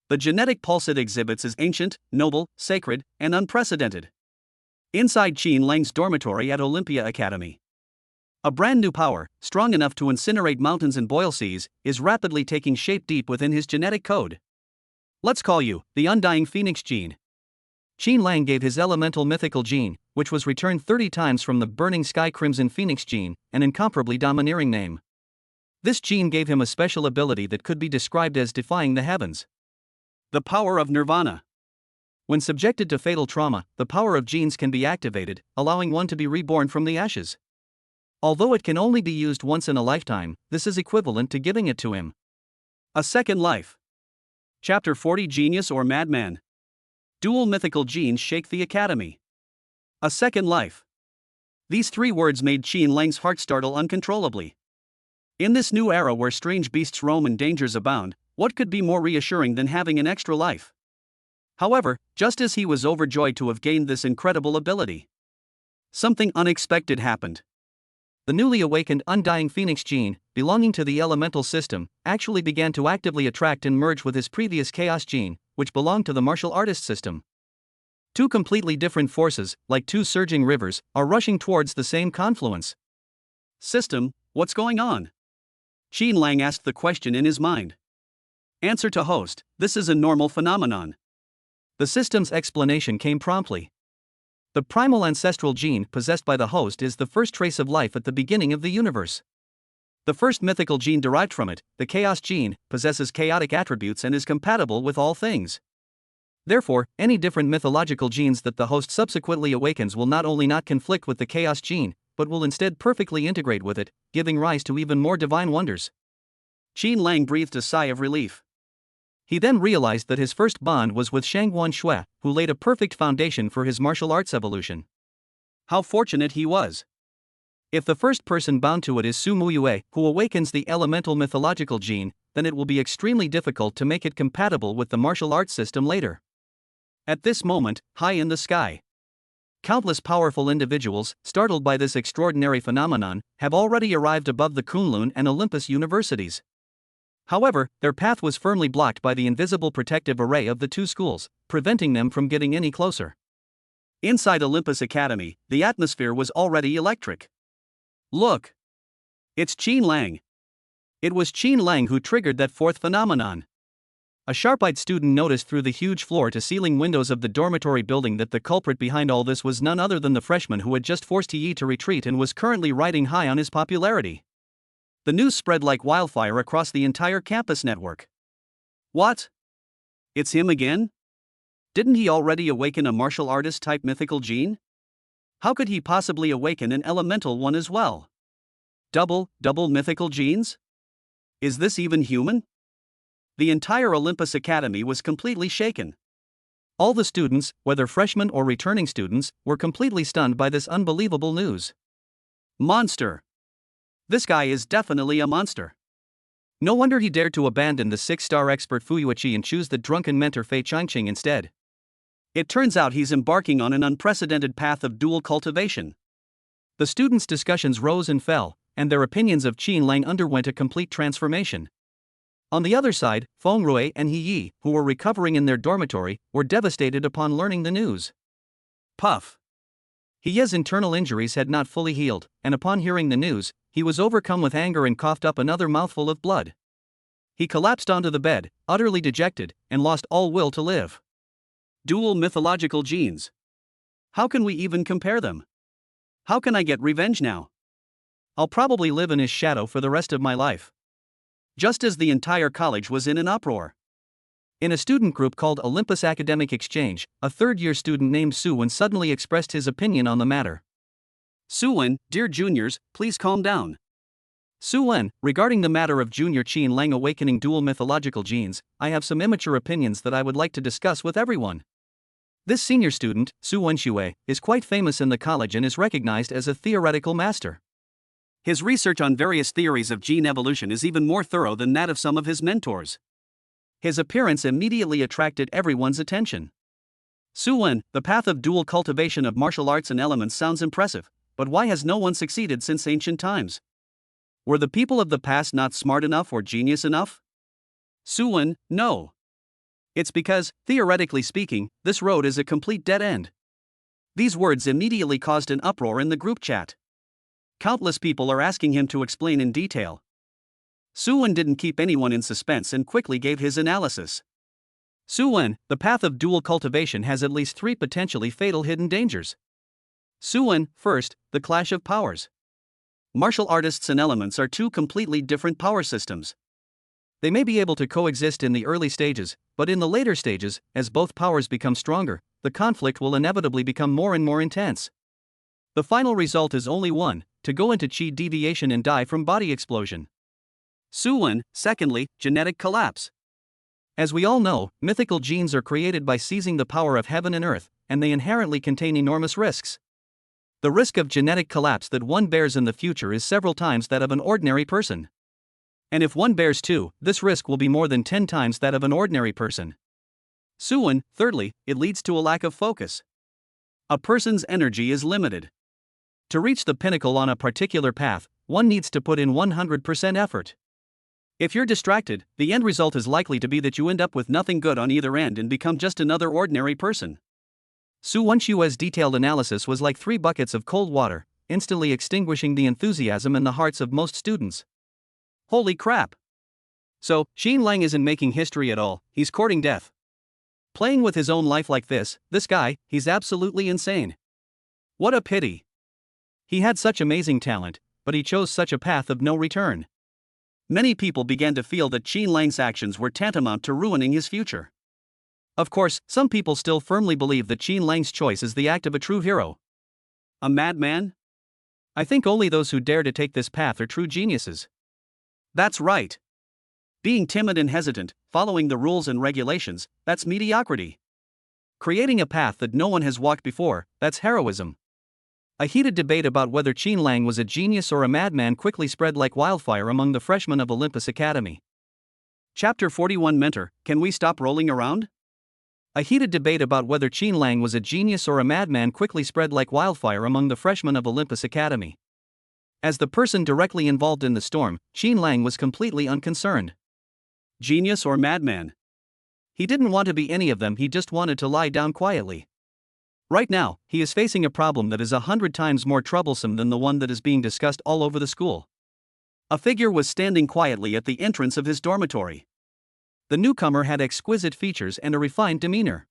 [SPEAKER 1] The genetic pulse it exhibits is ancient, noble, sacred, and unprecedented. Inside Qin Lang's dormitory at Olympia Academy, a brand new power, strong enough to incinerate mountains and boil seas, is rapidly taking shape deep within his genetic code. Let's call you the Undying Phoenix Gene. Qin Lang gave his elemental mythical gene, which was returned 30 times from the burning sky crimson phoenix gene, an incomparably domineering name. This gene gave him a special ability that could be described as defying the heavens. The power of nirvana. When subjected to fatal trauma, the power of genes can be activated, allowing one to be reborn from the ashes. Although it can only be used once in a lifetime, this is equivalent to giving it to him. A second life. Chapter 40 Genius or Madman. Dual mythical genes shake the academy. A second life. These 3 words made Qin Lang's heart startle uncontrollably. In this new era where strange beasts roam and dangers abound, what could be more reassuring than having an extra life? However, just as he was overjoyed to have gained this incredible ability, something unexpected happened. The newly awakened Undying Phoenix Gene, belonging to the elemental system, actually began to actively attract and merge with his previous Chaos Gene, which belonged to the martial artist system. 2 completely different forces, like 2 surging rivers, are rushing towards the same confluence. System, what's going on? Qin Lang asked the question in his mind. Answer to host, this is a normal phenomenon. The system's explanation came promptly. The primal ancestral gene possessed by the host is the first trace of life at the beginning of the universe. The first mythical gene derived from it, the Chaos Gene, possesses chaotic attributes and is compatible with all things. Therefore, any different mythological genes that the host subsequently awakens will not only not conflict with the Chaos Gene, but will instead perfectly integrate with it, giving rise to even more divine wonders. Qin Lang breathed a sigh of relief. He then realized that his first bond was with Shangguan Shui, who laid a perfect foundation for his martial arts evolution. How fortunate he was! If the first person bound to it is Su Muyue, who awakens the elemental mythological gene, then it will be extremely difficult to make it compatible with the martial arts system later. At this moment, high in the sky, countless powerful individuals, startled by this extraordinary phenomenon, have already arrived above the Kunlun and Olympus universities. However, their path was firmly blocked by the invisible protective array of the 2 schools, preventing them from getting any closer. Inside Olympus Academy, the atmosphere was already electric. Look! It's Qin Lang. It was Qin Lang who triggered that 4th phenomenon. A sharp-eyed student noticed through the huge floor-to-ceiling windows of the dormitory building that the culprit behind all this was none other than the freshman who had just forced Yi to retreat and was currently riding high on his popularity. The news spread like wildfire across the entire campus network. What? It's him again? Didn't he already awaken a martial artist-type mythical gene? How could he possibly awaken an elemental one as well? Double mythical genes? Is this even human? The entire Olympus Academy was completely shaken. All the students, whether freshmen or returning students, were completely stunned by this unbelievable news. Monster! This guy is definitely a monster. No wonder he dared to abandon the 6-star expert Muyue and choose the drunken mentor Bai Qianqian instead. It turns out he's embarking on an unprecedented path of dual cultivation. The students' discussions rose and fell, and their opinions of Qin Lang underwent a complete transformation. On the other side, Feng Rui and He Yi, who were recovering in their dormitory, were devastated upon learning the news. Puff. He Yi's internal injuries had not fully healed, and upon hearing the news, he was overcome with anger and coughed up another mouthful of blood. He collapsed onto the bed, utterly dejected, and lost all will to live. Dual mythological genes. How can we even compare them? How can I get revenge now? I'll probably live in his shadow for the rest of my life. Just as the entire college was in an uproar. In a student group called Olympus Academic Exchange, a third-year student named Suwen suddenly expressed his opinion on the matter. Suwen, dear juniors, please calm down. Suwen, regarding the matter of Junior Qin Lang awakening dual mythological genes, I have some immature opinions that I would like to discuss with everyone. This senior student, Suwen Xue, is quite famous in the college and is recognized as a theoretical master. His research on various theories of gene evolution is even more thorough than that of some of his mentors. His appearance immediately attracted everyone's attention. Suwen, the path of dual cultivation of martial arts and elements sounds impressive, but why has no one succeeded since ancient times? Were the people of the past not smart enough or genius enough? Suwen, no. It's because, theoretically speaking, this road is a complete dead end. These words immediately caused an uproar in the group chat. Countless people are asking him to explain in detail. Suwen didn't keep anyone in suspense and quickly gave his analysis. Suwen, the path of dual cultivation has at least 3 potentially fatal hidden dangers. Suwen, first, the clash of powers. Martial artists and elements are 2 completely different power systems. They may be able to coexist in the early stages, but in the later stages, as both powers become stronger, the conflict will inevitably become more and more intense. The final result is only one: to go into chi deviation and die from body explosion. Suwen, secondly, genetic collapse. As we all know, mythical genes are created by seizing the power of heaven and earth, and they inherently contain enormous risks. The risk of genetic collapse that one bears in the future is several times that of an ordinary person. And if one bears 2, this risk will be more than 10 times that of an ordinary person. Suwen, thirdly, it leads to a lack of focus. A person's energy is limited. To reach the pinnacle on a particular path, one needs to put in 100% effort. If you're distracted, the end result is likely to be that you end up with nothing good on either end and become just another ordinary person. Suwen Xue's detailed analysis was like 3 buckets of cold water, instantly extinguishing the enthusiasm in the hearts of most students. Holy crap! So, Qin Lang isn't making history at all, he's courting death. Playing with his own life like this guy, he's absolutely insane. What a pity. He had such amazing talent, but he chose such a path of no return. Many people began to feel that Qin Lang's actions were tantamount to ruining his future. Of course, some people still firmly believe that Qin Lang's choice is the act of a true hero. A madman? I think only those who dare to take this path are true geniuses. That's right. Being timid and hesitant, following the rules and regulations, that's mediocrity. Creating a path that no one has walked before, that's heroism. A heated debate about whether Qin Lang was a genius or a madman quickly spread like wildfire among the freshmen of Olympus Academy. Chapter 41 Mentor, Can We Stop Rolling Around? A heated debate about whether Qin Lang was a genius or a madman quickly spread like wildfire among the freshmen of Olympus Academy. As the person directly involved in the storm, Qin Lang was completely unconcerned. Genius or madman? He didn't want to be any of them, he just wanted to lie down quietly. Right now, he is facing a problem that is 100 times more troublesome than the one that is being discussed all over the school. A figure was standing quietly at the entrance of his dormitory. The newcomer had exquisite features and a refined demeanor.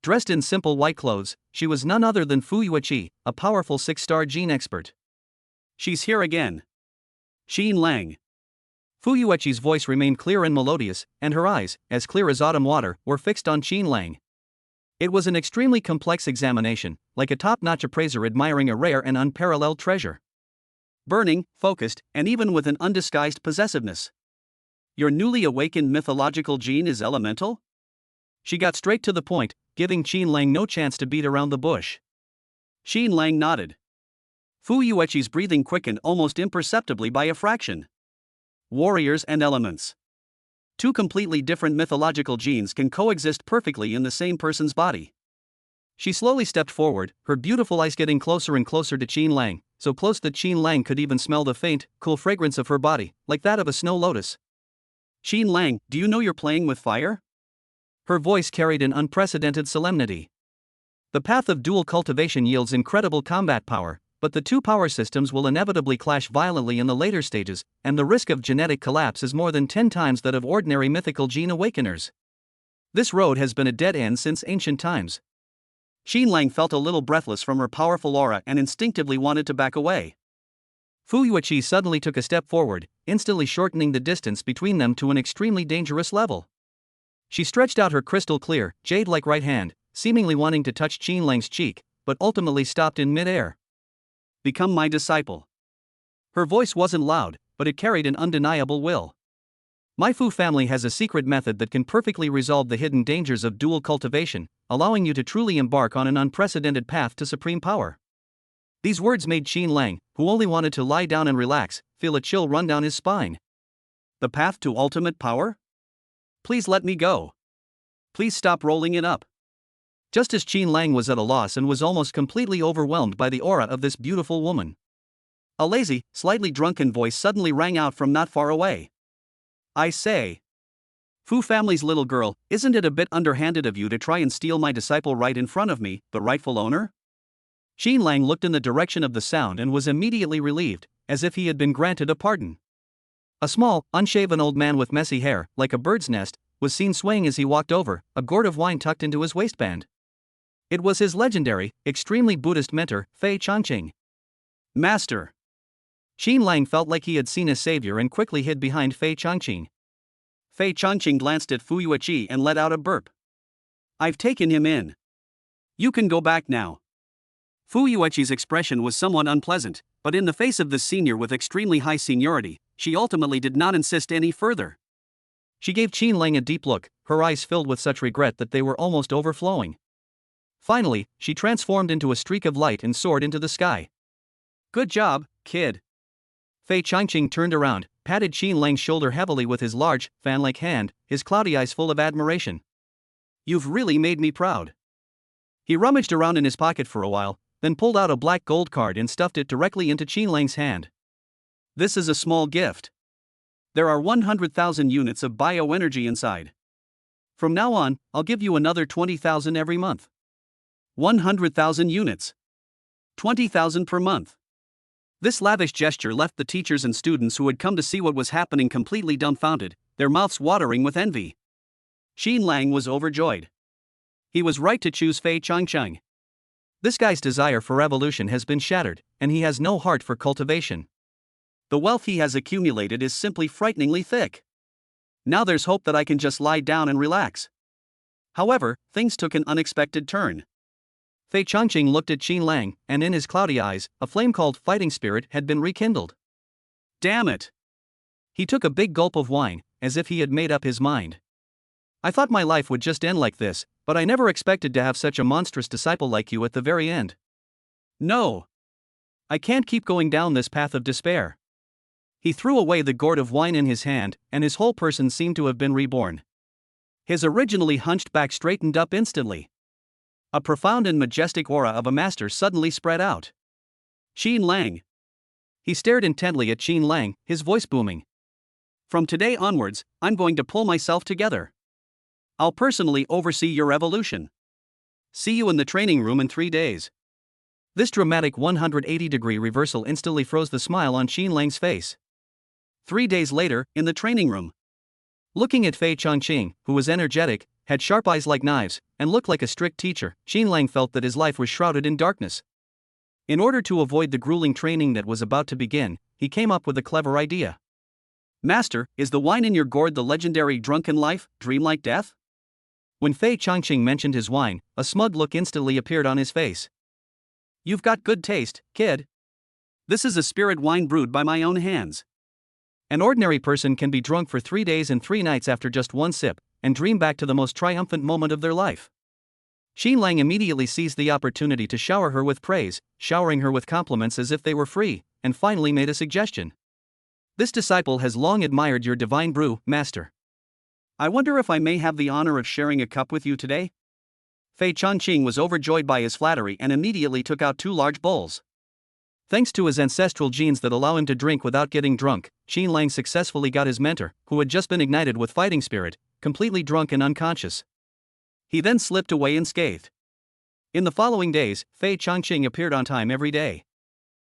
[SPEAKER 1] Dressed in simple white clothes, she was none other than Muyue, a powerful 6-star gene expert. She's here again. Xin Lang. Fu Yueqi's voice remained clear and melodious, and her eyes, as clear as autumn water, were fixed on Xin Lang. It was an extremely complex examination, like a top-notch appraiser admiring a rare and unparalleled treasure. Burning, focused, and even with an undisguised possessiveness. Your newly awakened mythological gene is elemental? She got straight to the point, giving Xin Lang no chance to beat around the bush. Xin Lang nodded. Fu Yueqi's breathing quickened almost imperceptibly by a fraction. Warriors and elements. Two completely different mythological genes can coexist perfectly in the same person's body. She slowly stepped forward, her beautiful eyes getting closer and closer to Xin Lang, so close that Xin Lang could even smell the faint, cool fragrance of her body, like that of a snow lotus. Xin Lang, do you know you're playing with fire? Her voice carried an unprecedented solemnity. The path of dual cultivation yields incredible combat power, but the two power systems will inevitably clash violently in the later stages, and the risk of genetic collapse is more than 10 times that of ordinary mythical gene awakeners. This road has been a dead end since ancient times. Xin Lang felt a little breathless from her powerful aura and instinctively wanted to back away. Fu Yueqi suddenly took a step forward, instantly shortening the distance between them to an extremely dangerous level. She stretched out her crystal-clear, jade-like right hand, seemingly wanting to touch Xin Lang's cheek, but ultimately stopped in mid-air. Become my disciple. Her voice wasn't loud, but it carried an undeniable will. My Fu family has a secret method that can perfectly resolve the hidden dangers of dual cultivation, allowing you to truly embark on an unprecedented path to supreme power. These words made Xin Lang, who only wanted to lie down and relax, feel a chill run down his spine. The path to ultimate power? Please let me go. Please stop rolling it up. Just as Xin Lang was at a loss and was almost completely overwhelmed by the aura of this beautiful woman, a lazy, slightly drunken voice suddenly rang out from not far away. I say, Fu family's little girl, isn't it a bit underhanded of you to try and steal my disciple right in front of me, the rightful owner? Xin Lang looked in the direction of the sound and was immediately relieved, as if he had been granted a pardon. A small, unshaven old man with messy hair, like a bird's nest, was seen swaying as he walked over, a gourd of wine tucked into his waistband. It was his legendary, extremely Buddhist mentor, Bai Qianqian. Master. Xin Lang felt like he had seen a savior and quickly hid behind Bai Qianqian. Bai Qianqian glanced at Fu Yueqi and let out a burp. I've taken him in. You can go back now. Fu Yueqi's expression was somewhat unpleasant, but in the face of this senior with extremely high seniority, she ultimately did not insist any further. She gave Xin Lang a deep look, her eyes filled with such regret that they were almost overflowing. Finally, she transformed into a streak of light and soared into the sky. Good job, kid. Bai Qianqian turned around, patted Xin Lang's shoulder heavily with his large, fan-like hand, his cloudy eyes full of admiration. You've really made me proud. He rummaged around in his pocket for a while, then pulled out a black gold card and stuffed it directly into Xin Lang's hand. This is a small gift. There are 100,000 units of bioenergy inside. From now on, I'll give you another 20,000 every month. 100,000 units. 20,000 per month. This lavish gesture left the teachers and students who had come to see what was happening completely dumbfounded, their mouths watering with envy. Xin Lang was overjoyed. He was right to choose Bai Qianqian. This guy's desire for evolution has been shattered, and he has no heart for cultivation. The wealth he has accumulated is simply frighteningly thick. Now there's hope that I can just lie down and relax. However, things took an unexpected turn. Bai Qianqian looked at Xin Lang, and in his cloudy eyes, a flame called fighting spirit had been rekindled. Damn it! He took a big gulp of wine, as if he had made up his mind. I thought my life would just end like this, but I never expected to have such a monstrous disciple like you at the very end. No! I can't keep going down this path of despair. He threw away the gourd of wine in his hand, and his whole person seemed to have been reborn. His originally hunched back straightened up instantly. A profound and majestic aura of a master suddenly spread out. Xin Lang. He stared intently at Xin Lang, his voice booming. From today onwards, I'm going to pull myself together. I'll personally oversee your evolution. See you in the training room in 3 days. This dramatic 180-degree reversal instantly froze the smile on Xin Lang's face. 3 days later, in the training room. Looking at Bai Qianqian, who was energetic, had sharp eyes like knives, and looked like a strict teacher, Xin Lang felt that his life was shrouded in darkness. In order to avoid the grueling training that was about to begin, he came up with a clever idea. Master, is the wine in your gourd the legendary drunken life, dreamlike death? When Bai Qianqian mentioned his wine, a smug look instantly appeared on his face. You've got good taste, kid. This is a spirit wine brewed by my own hands. An ordinary person can be drunk for 3 days and 3 nights after just one sip, and dream back to the most triumphant moment of their life. Xin Lang immediately seized the opportunity to shower her with praise, showering her with compliments as if they were free, and finally made a suggestion. This disciple has long admired your divine brew, master. I wonder if I may have the honor of sharing a cup with you today? Bai Qianqian was overjoyed by his flattery and immediately took out 2 large bowls. Thanks to his ancestral genes that allow him to drink without getting drunk, Xin Lang successfully got his mentor, who had just been ignited with fighting spirit, completely drunk and unconscious. He then slipped away unscathed. In the following days, Bai Qianqian appeared on time every day.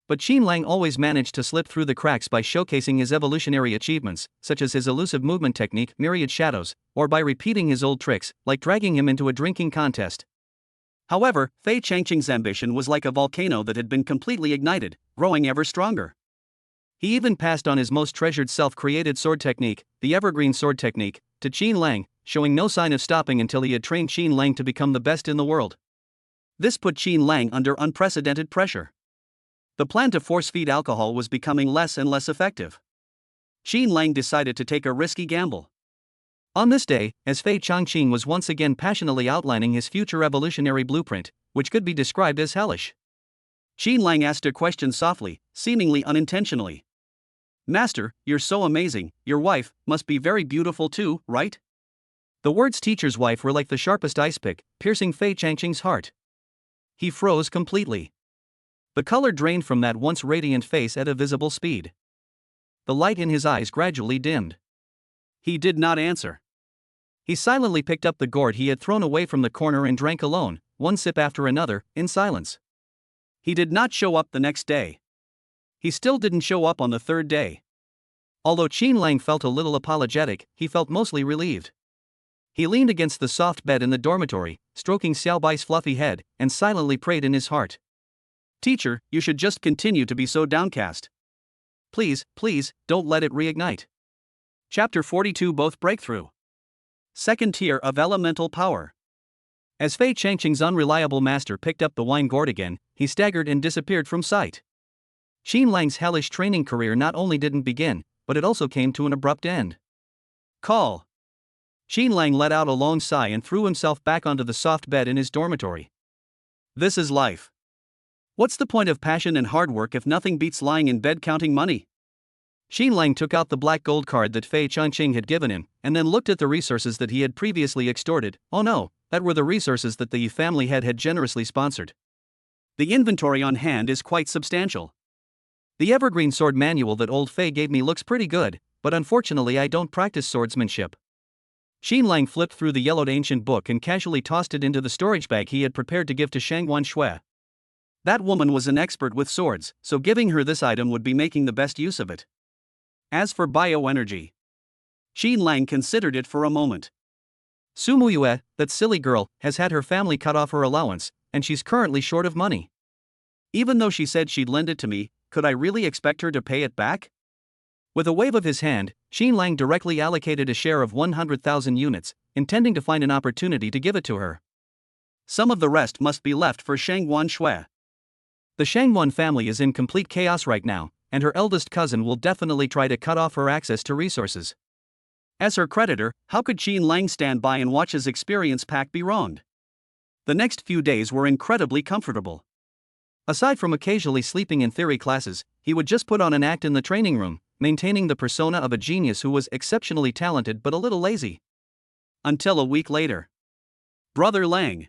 [SPEAKER 1] But Xin Lang always managed to slip through the cracks by showcasing his evolutionary achievements, such as his elusive movement technique, myriad shadows, or by repeating his old tricks, like dragging him into a drinking contest. However, Bai Qianqian's ambition was like a volcano that had been completely ignited, growing ever stronger. He even passed on his most treasured self-created sword technique, the evergreen sword technique, to Xin Lang, showing no sign of stopping until he had trained Xin Lang to become the best in the world. This put Xin Lang under unprecedented pressure. The plan to force-feed alcohol was becoming less and less effective. Xin Lang decided to take a risky gamble. On this day, as Bai Qianqian was once again passionately outlining his future evolutionary blueprint, which could be described as hellish, Xin Lang asked a question softly, seemingly unintentionally. Master, you're so amazing, your wife must be very beautiful too, right? The words teacher's wife were like the sharpest ice pick, piercing Bai Qianqian's heart. He froze completely. The color drained from that once radiant face at a visible speed. The light in his eyes gradually dimmed. He did not answer. He silently picked up the gourd he had thrown away from the corner and drank alone, one sip after another, in silence. He did not show up the next day. He still didn't show up on the 3rd day. Although Xin Lang felt a little apologetic, he felt mostly relieved. He leaned against the soft bed in the dormitory, stroking Xiao Bai's fluffy head, and silently prayed in his heart. Teacher, you should just continue to be so downcast. Please, please, don't let it reignite. Chapter 42 Both Breakthrough. Second tier of elemental power. As Bai Qianqian's unreliable master picked up the wine gourd again, he staggered and disappeared from sight. Xin Lang's hellish training career not only didn't begin, but it also came to an abrupt end. Call. Xin Lang let out a long sigh and threw himself back onto the soft bed in his dormitory. This is life. What's the point of passion and hard work if nothing beats lying in bed counting money? Xin Lang took out the black gold card that Bai Qianqian had given him, and then looked at the resources that he had previously extorted. Oh no, that were the resources that the family head had generously sponsored. The inventory on hand is quite substantial. The evergreen sword manual that old Fei gave me looks pretty good, but unfortunately I don't practice swordsmanship. Xin Lang flipped through the yellowed ancient book and casually tossed it into the storage bag he had prepared to give to Shangguan Shui. That woman was an expert with swords, so giving her this item would be making the best use of it. As for bioenergy, Xin Lang considered it for a moment. Muyue, that silly girl, has had her family cut off her allowance, and she's currently short of money. Even though she said she'd lend it to me, could I really expect her to pay it back? With a wave of his hand, Xin Lang directly allocated a share of 100,000 units, intending to find an opportunity to give it to her. Some of the rest must be left for Shangguan Shui. The Shangguan family is in complete chaos right now, and her eldest cousin will definitely try to cut off her access to resources. As her creditor, how could Xin Lang stand by and watch his experience pack be wronged? The next few days were incredibly comfortable. Aside from occasionally sleeping in theory classes, he would just put on an act in the training room, maintaining the persona of a genius who was exceptionally talented but a little lazy. Until a week later. Brother Lang.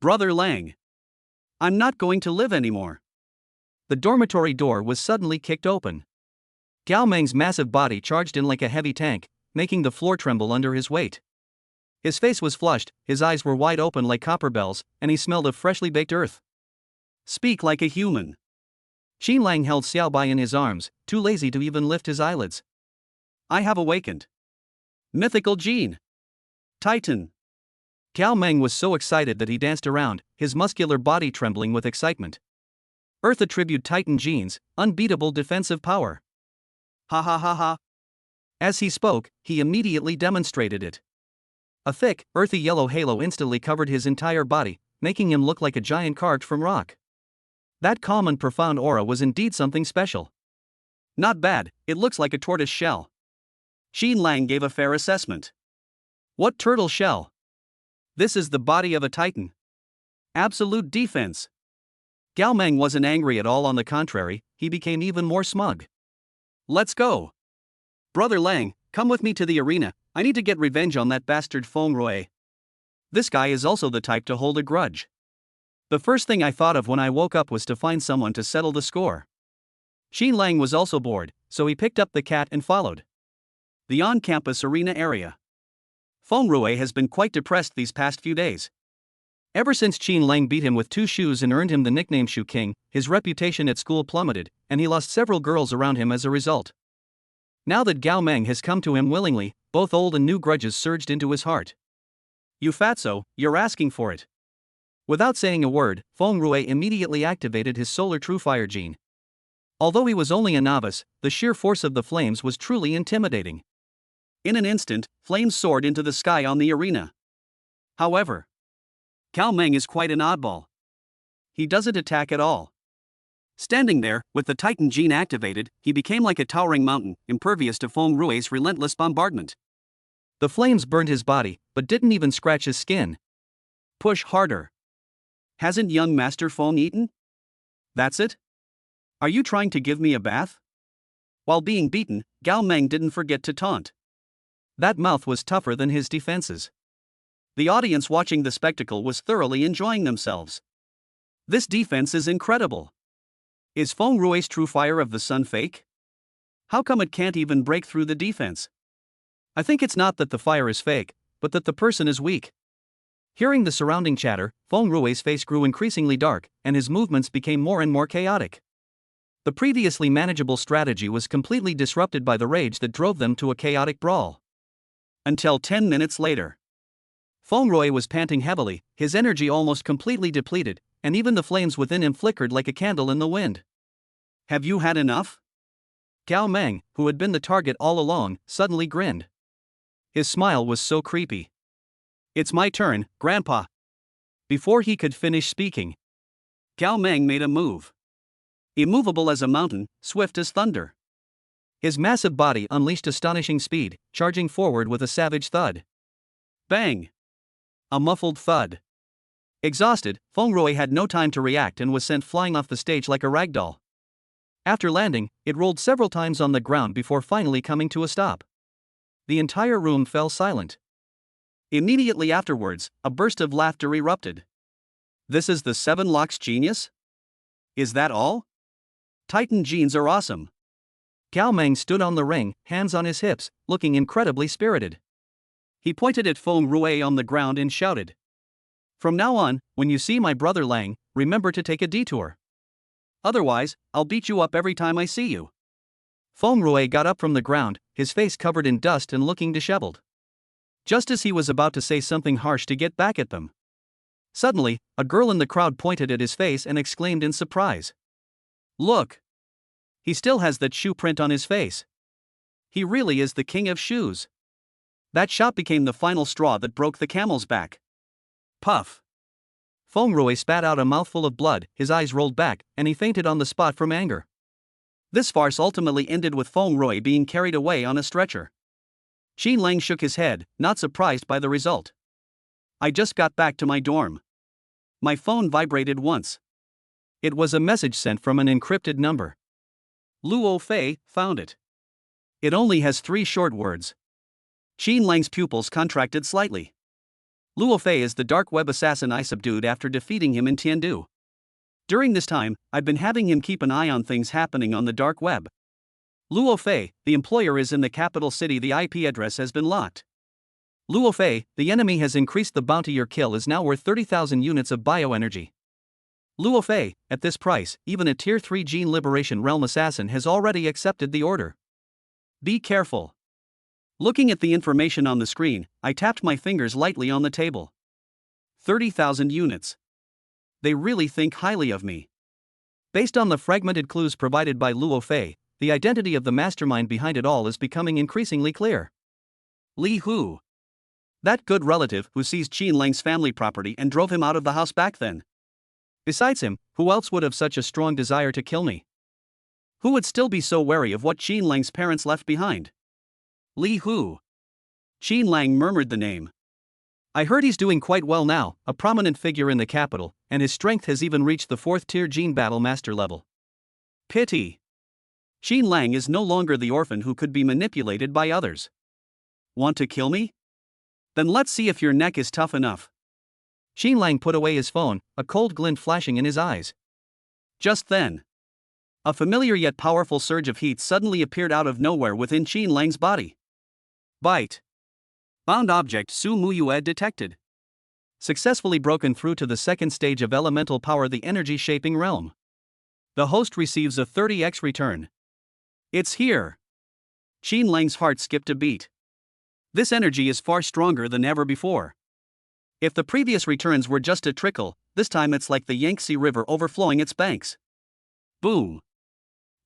[SPEAKER 1] Brother Lang. I'm not going to live anymore. The dormitory door was suddenly kicked open. Gao Meng's massive body charged in like a heavy tank, making the floor tremble under his weight. His face was flushed, his eyes were wide open like copper bells, and he smelled of freshly baked earth. Speak like a human. Xin Lang held Xiao Bai in his arms, too lazy to even lift his eyelids. I have awakened. Mythical gene. Titan. Gao Meng was so excited that he danced around, his muscular body trembling with excitement. Earth attribute Titan genes, unbeatable defensive power. Ha ha ha ha. As he spoke, he immediately demonstrated it. A thick, earthy yellow halo instantly covered his entire body, making him look like a giant carved from rock. That calm and profound aura was indeed something special. Not bad, it looks like a tortoise shell. Qin Lang gave a fair assessment. What turtle shell? This is the body of a titan. Absolute defense. Gao Meng wasn't angry at all, on the contrary, he became even more smug. Let's go. Brother Lang, come with me to the arena, I need to get revenge on that bastard Feng Rui. This guy is also the type to hold a grudge. The first thing I thought of when I woke up was to find someone to settle the score. Qin Lang was also bored, so he picked up the cat and followed the on-campus arena area. Feng Rui has been quite depressed these past few days. Ever since Qin Lang beat him with 2 shoes and earned him the nickname Shoe King, his reputation at school plummeted, and he lost several girls around him as a result. Now that Gao Meng has come to him willingly, both old and new grudges surged into his heart. You fatso, you're asking for it. Without saying a word, Feng Rui immediately activated his solar true fire gene. Although he was only a novice, the sheer force of the flames was truly intimidating. In an instant, flames soared into the sky on the arena. However, Gao Meng is quite an oddball. He doesn't attack at all. Standing there, with the Titan gene activated, he became like a towering mountain, impervious to Feng Rui's relentless bombardment. The flames burned his body, but didn't even scratch his skin. Push harder. Hasn't young Master Feng eaten? That's it? Are you trying to give me a bath? While being beaten, Gao Meng didn't forget to taunt. That mouth was tougher than his defenses. The audience watching the spectacle was thoroughly enjoying themselves. This defense is incredible. Is Feng Rui's true fire of the sun fake? How come it can't even break through the defense? I think it's not that the fire is fake, but that the person is weak. Hearing the surrounding chatter, Feng Rui's face grew increasingly dark, and his movements became more and more chaotic. The previously manageable strategy was completely disrupted by the rage that drove them to a chaotic brawl. Until 10 minutes later. Feng Rui was panting heavily, his energy almost completely depleted, and even the flames within him flickered like a candle in the wind. Have you had enough? Gao Meng, who had been the target all along, suddenly grinned. His smile was so creepy. It's my turn, Grandpa. Before he could finish speaking, Gao Meng made a move. Immovable as a mountain, swift as thunder. His massive body unleashed astonishing speed, charging forward with a savage thud. Bang! A muffled thud. Exhausted, Feng Rui had no time to react and was sent flying off the stage like a ragdoll. After landing, it rolled several times on the ground before finally coming to a stop. The entire room fell silent. Immediately afterwards, a burst of laughter erupted. This is the 7 locks genius? Is that all? Titan genes are awesome. Gao Meng stood on the ring, hands on his hips, looking incredibly spirited. He pointed at Feng Rui on the ground and shouted. From now on, when you see my brother Lang, remember to take a detour. Otherwise, I'll beat you up every time I see you. Feng Rui got up from the ground, his face covered in dust and looking disheveled. Just as he was about to say something harsh to get back at them, suddenly, a girl in the crowd pointed at his face and exclaimed in surprise. Look! He still has that shoe print on his face. He really is the king of shoes. That shot became the final straw that broke the camel's back. Puff! Feng Rui spat out a mouthful of blood, his eyes rolled back, and he fainted on the spot from anger. This farce ultimately ended with Feng Rui being carried away on a stretcher. Qin Lang shook his head, not surprised by the result. I just got back to my dorm. My phone vibrated once. It was a message sent from an encrypted number. Luo Fei found it. It only has 3 short words. Qin Lang's pupils contracted slightly. Luo Fei is the dark web assassin I subdued after defeating him in Tiandu. During this time, I've been having him keep an eye on things happening on the dark web. Luo Fei, the employer is in the capital city. The IP address has been locked. Luo Fei, the enemy has increased the bounty. Your kill is now worth 30,000 units of bioenergy. Luo Fei, at this price, even a Tier 3 Gene Liberation Realm assassin has already accepted the order. Be careful. Looking at the information on the screen, I tapped my fingers lightly on the table. 30,000 units. They really think highly of me. Based on the fragmented clues provided by Luo Fei, the identity of the mastermind behind it all is becoming increasingly clear. Li Hu. That good relative who seized Qin Lang's family property and drove him out of the house back then. Besides him, who else would have such a strong desire to kill me? Who would still be so wary of what Qin Lang's parents left behind? Li Hu. Qin Lang murmured the name. I heard he's doing quite well now, a prominent figure in the capital, and his strength has even reached the 4th tier Jin battle master level. Pity. Qin Lang is no longer the orphan who could be manipulated by others. Want to kill me? Then let's see if your neck is tough enough. Qin Lang put away his phone, a cold glint flashing in his eyes. Just then, a familiar yet powerful surge of heat suddenly appeared out of nowhere within Qin Lang's body. Bite. Bound object Su Muyue detected. Successfully broken through to the second stage of elemental power, the energy shaping realm. The host receives a 30x return. It's here. Qin Lang's heart skipped a beat. This energy is far stronger than ever before. If the previous returns were just a trickle, this time it's like the Yangtze River overflowing its banks. Boom.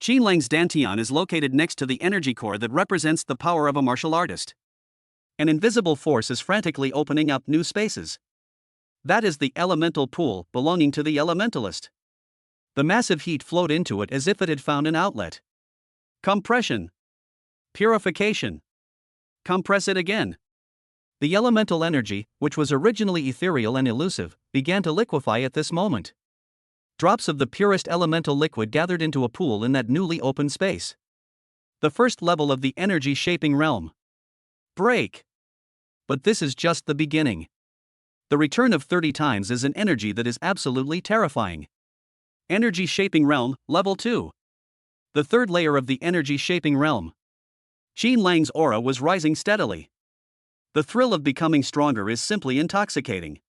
[SPEAKER 1] Qin Lang's dantian is located next to the energy core that represents the power of a martial artist. An invisible force is frantically opening up new spaces. That is the elemental pool belonging to the elementalist. The massive heat flowed into it as if it had found an outlet. Compression. Purification. Compress it again. The elemental energy, which was originally ethereal and elusive, began to liquefy at this moment. Drops of the purest elemental liquid gathered into a pool in that newly opened space. The first level of the energy shaping realm. Break. But this is just the beginning. The return of 30 times is an energy that is absolutely terrifying. Energy shaping realm, level 2. The third layer of the energy shaping realm. Qin Lang's aura was rising steadily. The thrill of becoming stronger is simply intoxicating.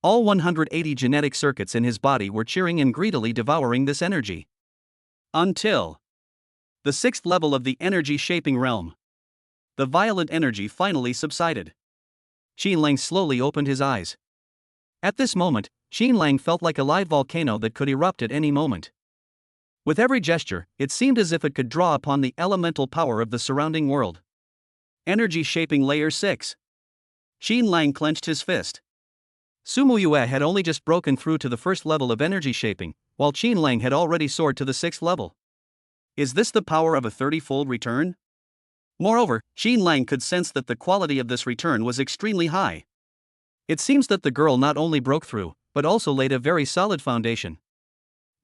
[SPEAKER 1] All 180 genetic circuits in his body were cheering and greedily devouring this energy. Until the 6th level of the energy shaping realm. The violent energy finally subsided. Qin Lang slowly opened his eyes. At this moment, Qin Lang felt like a live volcano that could erupt at any moment. With every gesture, it seemed as if it could draw upon the elemental power of the surrounding world. Energy shaping layer 6. Qin Lang clenched his fist. Su Muyue had only just broken through to the first level of energy shaping, while Qin Lang had already soared to the 6th level. Is this the power of a 30-fold return? Moreover, Qin Lang could sense that the quality of this return was extremely high. It seems that the girl not only broke through, but also laid a very solid foundation.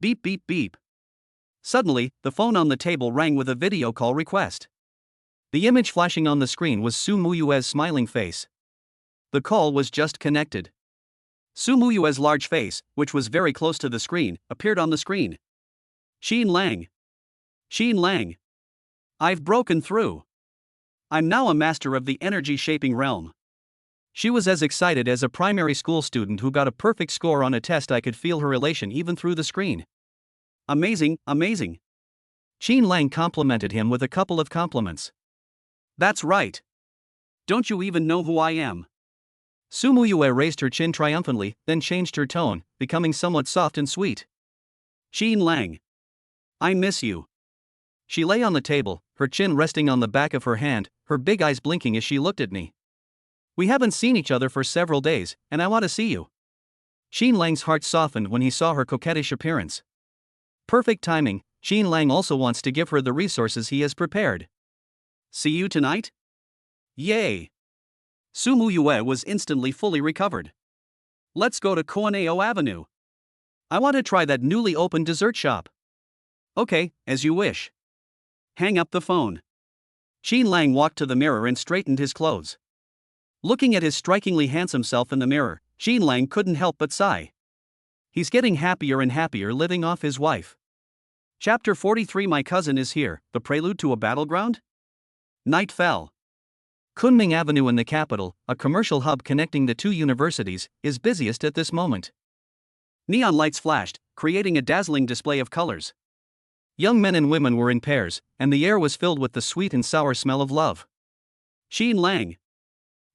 [SPEAKER 1] Beep beep beep. Suddenly, the phone on the table rang with a video call request. The image flashing on the screen was Su Muyue's smiling face. The call was just connected. Su Muyue's large face, which was very close to the screen, appeared on the screen. Qin Lang. Qin Lang. I've broken through. I'm now a master of the energy shaping realm. She was as excited as a primary school student who got a perfect score on a test. I could feel her elation even through the screen. Amazing, amazing. Qin Lang complimented him with a couple of compliments. That's right. Don't you even know who I am? Su Muyue raised her chin triumphantly, then changed her tone, becoming somewhat soft and sweet. Qin Lang. I miss you. She lay on the table, her chin resting on the back of her hand, her big eyes blinking as she looked at me. We haven't seen each other for several days, and I want to see you. Qin Lang's heart softened when he saw her coquettish appearance. Perfect timing, Qin Lang also wants to give her the resources he has prepared. See you tonight? Yay! Su Muyue was instantly fully recovered. Let's go to Koaneo Avenue. I want to try that newly opened dessert shop. Okay, as you wish. Hang up the phone. Qin Lang walked to the mirror and straightened his clothes. Looking at his strikingly handsome self in the mirror, Qin Lang couldn't help but sigh. He's getting happier and happier living off his wife. Chapter 43. My cousin is here, the prelude to a battleground? Night fell. Kunming Avenue in the capital, a commercial hub connecting the two universities, is busiest at this moment. Neon lights flashed, creating a dazzling display of colors. Young men and women were in pairs, and the air was filled with the sweet and sour smell of love. Qin Lang.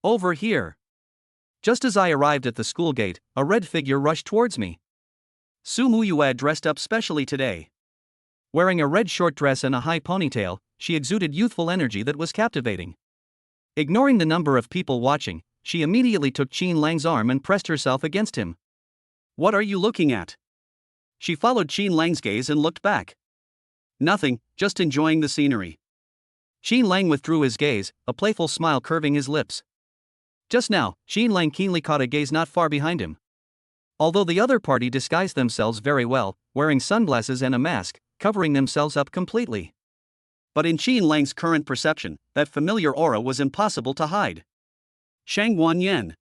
[SPEAKER 1] Over here. Just as I arrived at the school gate, a red figure rushed towards me. Su Muyue dressed up specially today. Wearing a red short dress and a high ponytail, she exuded youthful energy that was captivating. Ignoring the number of people watching, she immediately took Qin Lang's arm and pressed herself against him. "What are you looking at?" She followed Qin Lang's gaze and looked back. "Nothing, just enjoying the scenery." Qin Lang withdrew his gaze, a playful smile curving his lips. Just now, Qin Lang keenly caught a gaze not far behind him. Although the other party disguised themselves very well, wearing sunglasses and a mask, covering themselves up completely. But in Qin Lang's current perception, that familiar aura was impossible to hide. Shang Wanyan.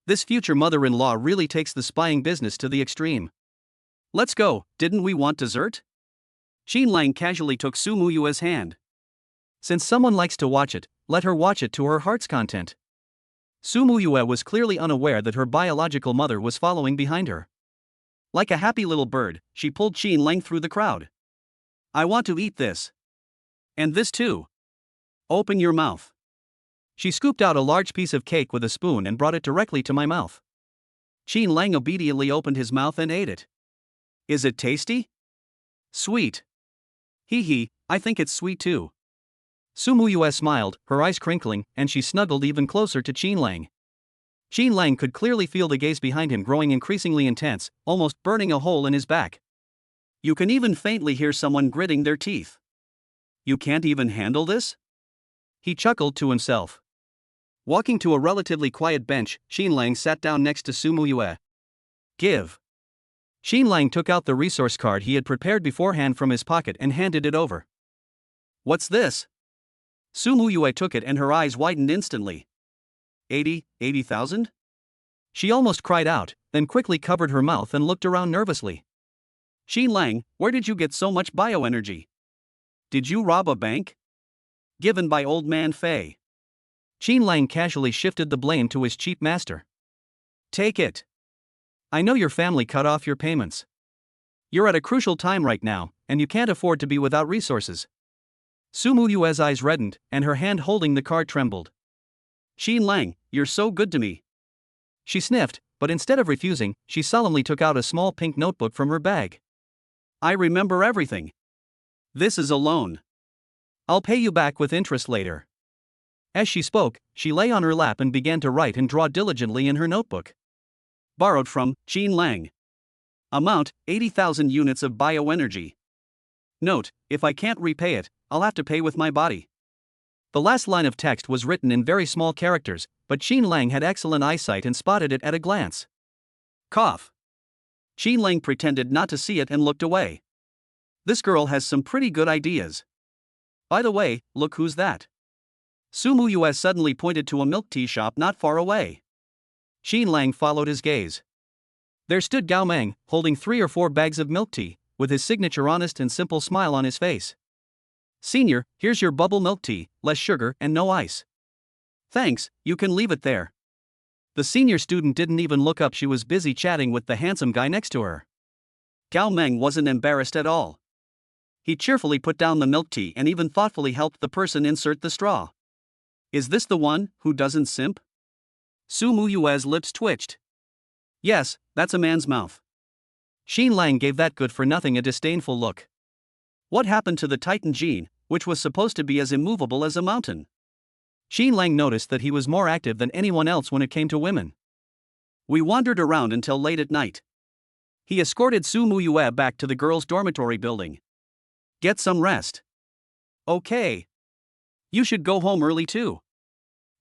[SPEAKER 1] This future mother-in-law really takes the spying business to the extreme. "Let's go, didn't we want dessert?" Qin Lang casually took Su Muyue's hand. Since someone likes to watch it, let her watch it to her heart's content. Su Muyue was clearly unaware that her biological mother was following behind her. Like a happy little bird, she pulled Qin Lang through the crowd. "I want to eat this. And this too. Open your mouth." She scooped out a large piece of cake with a spoon and brought it directly to my mouth. Qin Lang obediently opened his mouth and ate it. "Is it tasty?" "Sweet." "Hee hee, I think it's sweet too." Su Muyue smiled, her eyes crinkling, and she snuggled even closer to Qin Lang. Qin Lang could clearly feel the gaze behind him growing increasingly intense, almost burning a hole in his back. You can even faintly hear someone gritting their teeth. "You can't even handle this?" He chuckled to himself. Walking to a relatively quiet bench, Qin Lang sat down next to Su Muyue. "Give." Qin Lang took out the resource card he had prepared beforehand from his pocket and handed it over. "What's this?" Su Muyue took it and her eyes widened instantly. 80,000? She almost cried out, then quickly covered her mouth and looked around nervously. "Qin Lang, where did you get so much bioenergy? Did you rob a bank?" "Given by old man Fei." Qin Lang casually shifted the blame to his cheap master. "Take it. I know your family cut off your payments. You're at a crucial time right now, and you can't afford to be without resources." Su Muyue's eyes reddened, and her hand holding the card trembled. "Qin Lang, you're so good to me." She sniffed, but instead of refusing, she solemnly took out a small pink notebook from her bag. "I remember everything. This is a loan. I'll pay you back with interest later." As she spoke, she lay on her lap and began to write and draw diligently in her notebook. Borrowed from Qin Lang. Amount 80,000 units of bioenergy. Note, if I can't repay it, I'll have to pay with my body. The last line of text was written in very small characters, but Qin Lang had excellent eyesight and spotted it at a glance. Cough. Qin Lang pretended not to see it and looked away. This girl has some pretty good ideas. By the way, look who's that. Su Muyue suddenly pointed to a milk tea shop not far away. Qin Lang followed his gaze. There stood Gao Meng, holding 3 or 4 bags of milk tea, with his signature honest and simple smile on his face. "Senior, here's your bubble milk tea, less sugar and no ice." "Thanks, you can leave it there." The senior student didn't even look up, she was busy chatting with the handsome guy next to her. Gao Meng wasn't embarrassed at all. He cheerfully put down the milk tea and even thoughtfully helped the person insert the straw. "Is this the one who doesn't simp?" Su Muyue's lips twitched. "Yes, that's a man's mouth." Qin Lang gave that good-for-nothing a disdainful look. What happened to the Titan gene, which was supposed to be as immovable as a mountain? Qin Lang noticed that he was more active than anyone else when it came to women. "We wandered around until late at night." He escorted Su Muyue back to the girls' dormitory building. "Get some rest." "Okay. You should go home early too."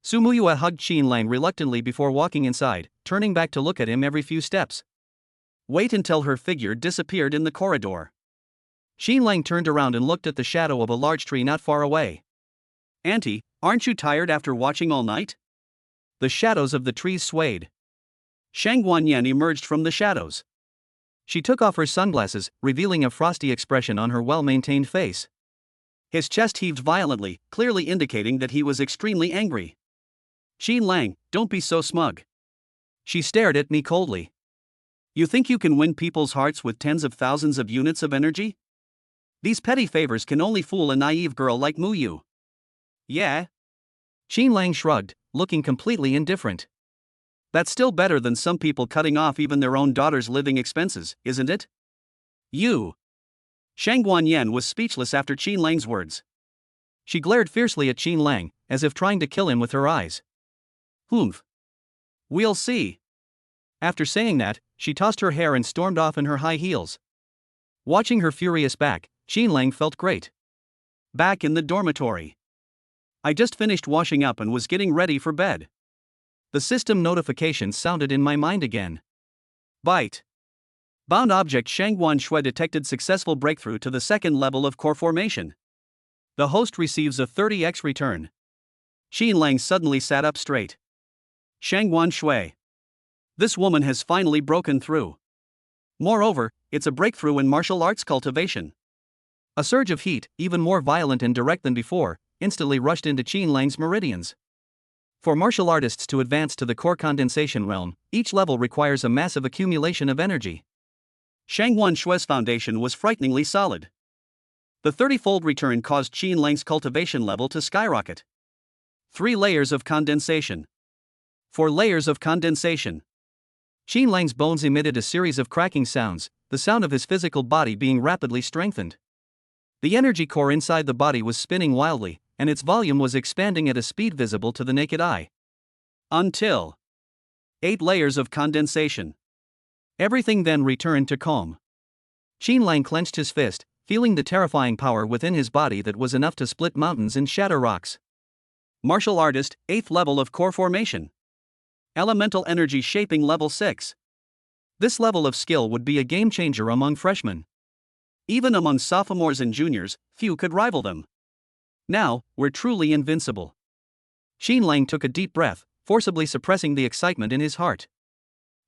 [SPEAKER 1] Su Muyue hugged Qin Lang reluctantly before walking inside, turning back to look at him every few steps. Wait until her figure disappeared in the corridor. Qin Lang turned around and looked at the shadow of a large tree not far away. "Auntie, aren't you tired after watching all night?" The shadows of the trees swayed. Shang Wanyan emerged from the shadows. She took off her sunglasses, revealing a frosty expression on her well-maintained face. His chest heaved violently, clearly indicating that he was extremely angry. "Qin Lang, don't be so smug." She stared at me coldly. "You think you can win people's hearts with tens of thousands of units of energy? These petty favors can only fool a naive girl like Muyue." "Yeah?" Qin Lang shrugged, looking completely indifferent. That's still better than some people cutting off even their own daughter's living expenses, isn't it? You. Shang Guanyan was speechless after Qin Lang's words. She glared fiercely at Qin Lang, as if trying to kill him with her eyes. Humph. We'll see. After saying that, she tossed her hair and stormed off in her high heels. Watching her furious back, Qin Lang felt great. Back in the dormitory. I just finished washing up and was getting ready for bed. The system notifications sounded in my mind again. Byte. Bound object Shangguan Shui detected successful breakthrough to the second level of core formation. The host receives a 30x return. Qin Lang suddenly sat up straight. Shangguan Shui. This woman has finally broken through. Moreover, it's a breakthrough in martial arts cultivation. A surge of heat, even more violent and direct than before, instantly rushed into Qin Lang's meridians. For martial artists to advance to the core condensation realm, each level requires a massive accumulation of energy. Shangguan Shui's foundation was frighteningly solid. The 30-fold return caused Qin Lang's cultivation level to skyrocket. 3 layers of condensation. 4 layers of condensation. Qin Lang's bones emitted a series of cracking sounds, the sound of his physical body being rapidly strengthened. The energy core inside the body was spinning wildly, and its volume was expanding at a speed visible to the naked eye. Until 8 layers of condensation. Everything then returned to calm. Qin Lang clenched his fist, feeling the terrifying power within his body that was enough to split mountains and shatter rocks. Martial artist, 8th level of core formation. Elemental energy shaping level 6. This level of skill would be a game changer among freshmen. Even among sophomores and juniors, few could rival them. Now, we're truly invincible. Qin Lang took a deep breath, forcibly suppressing the excitement in his heart.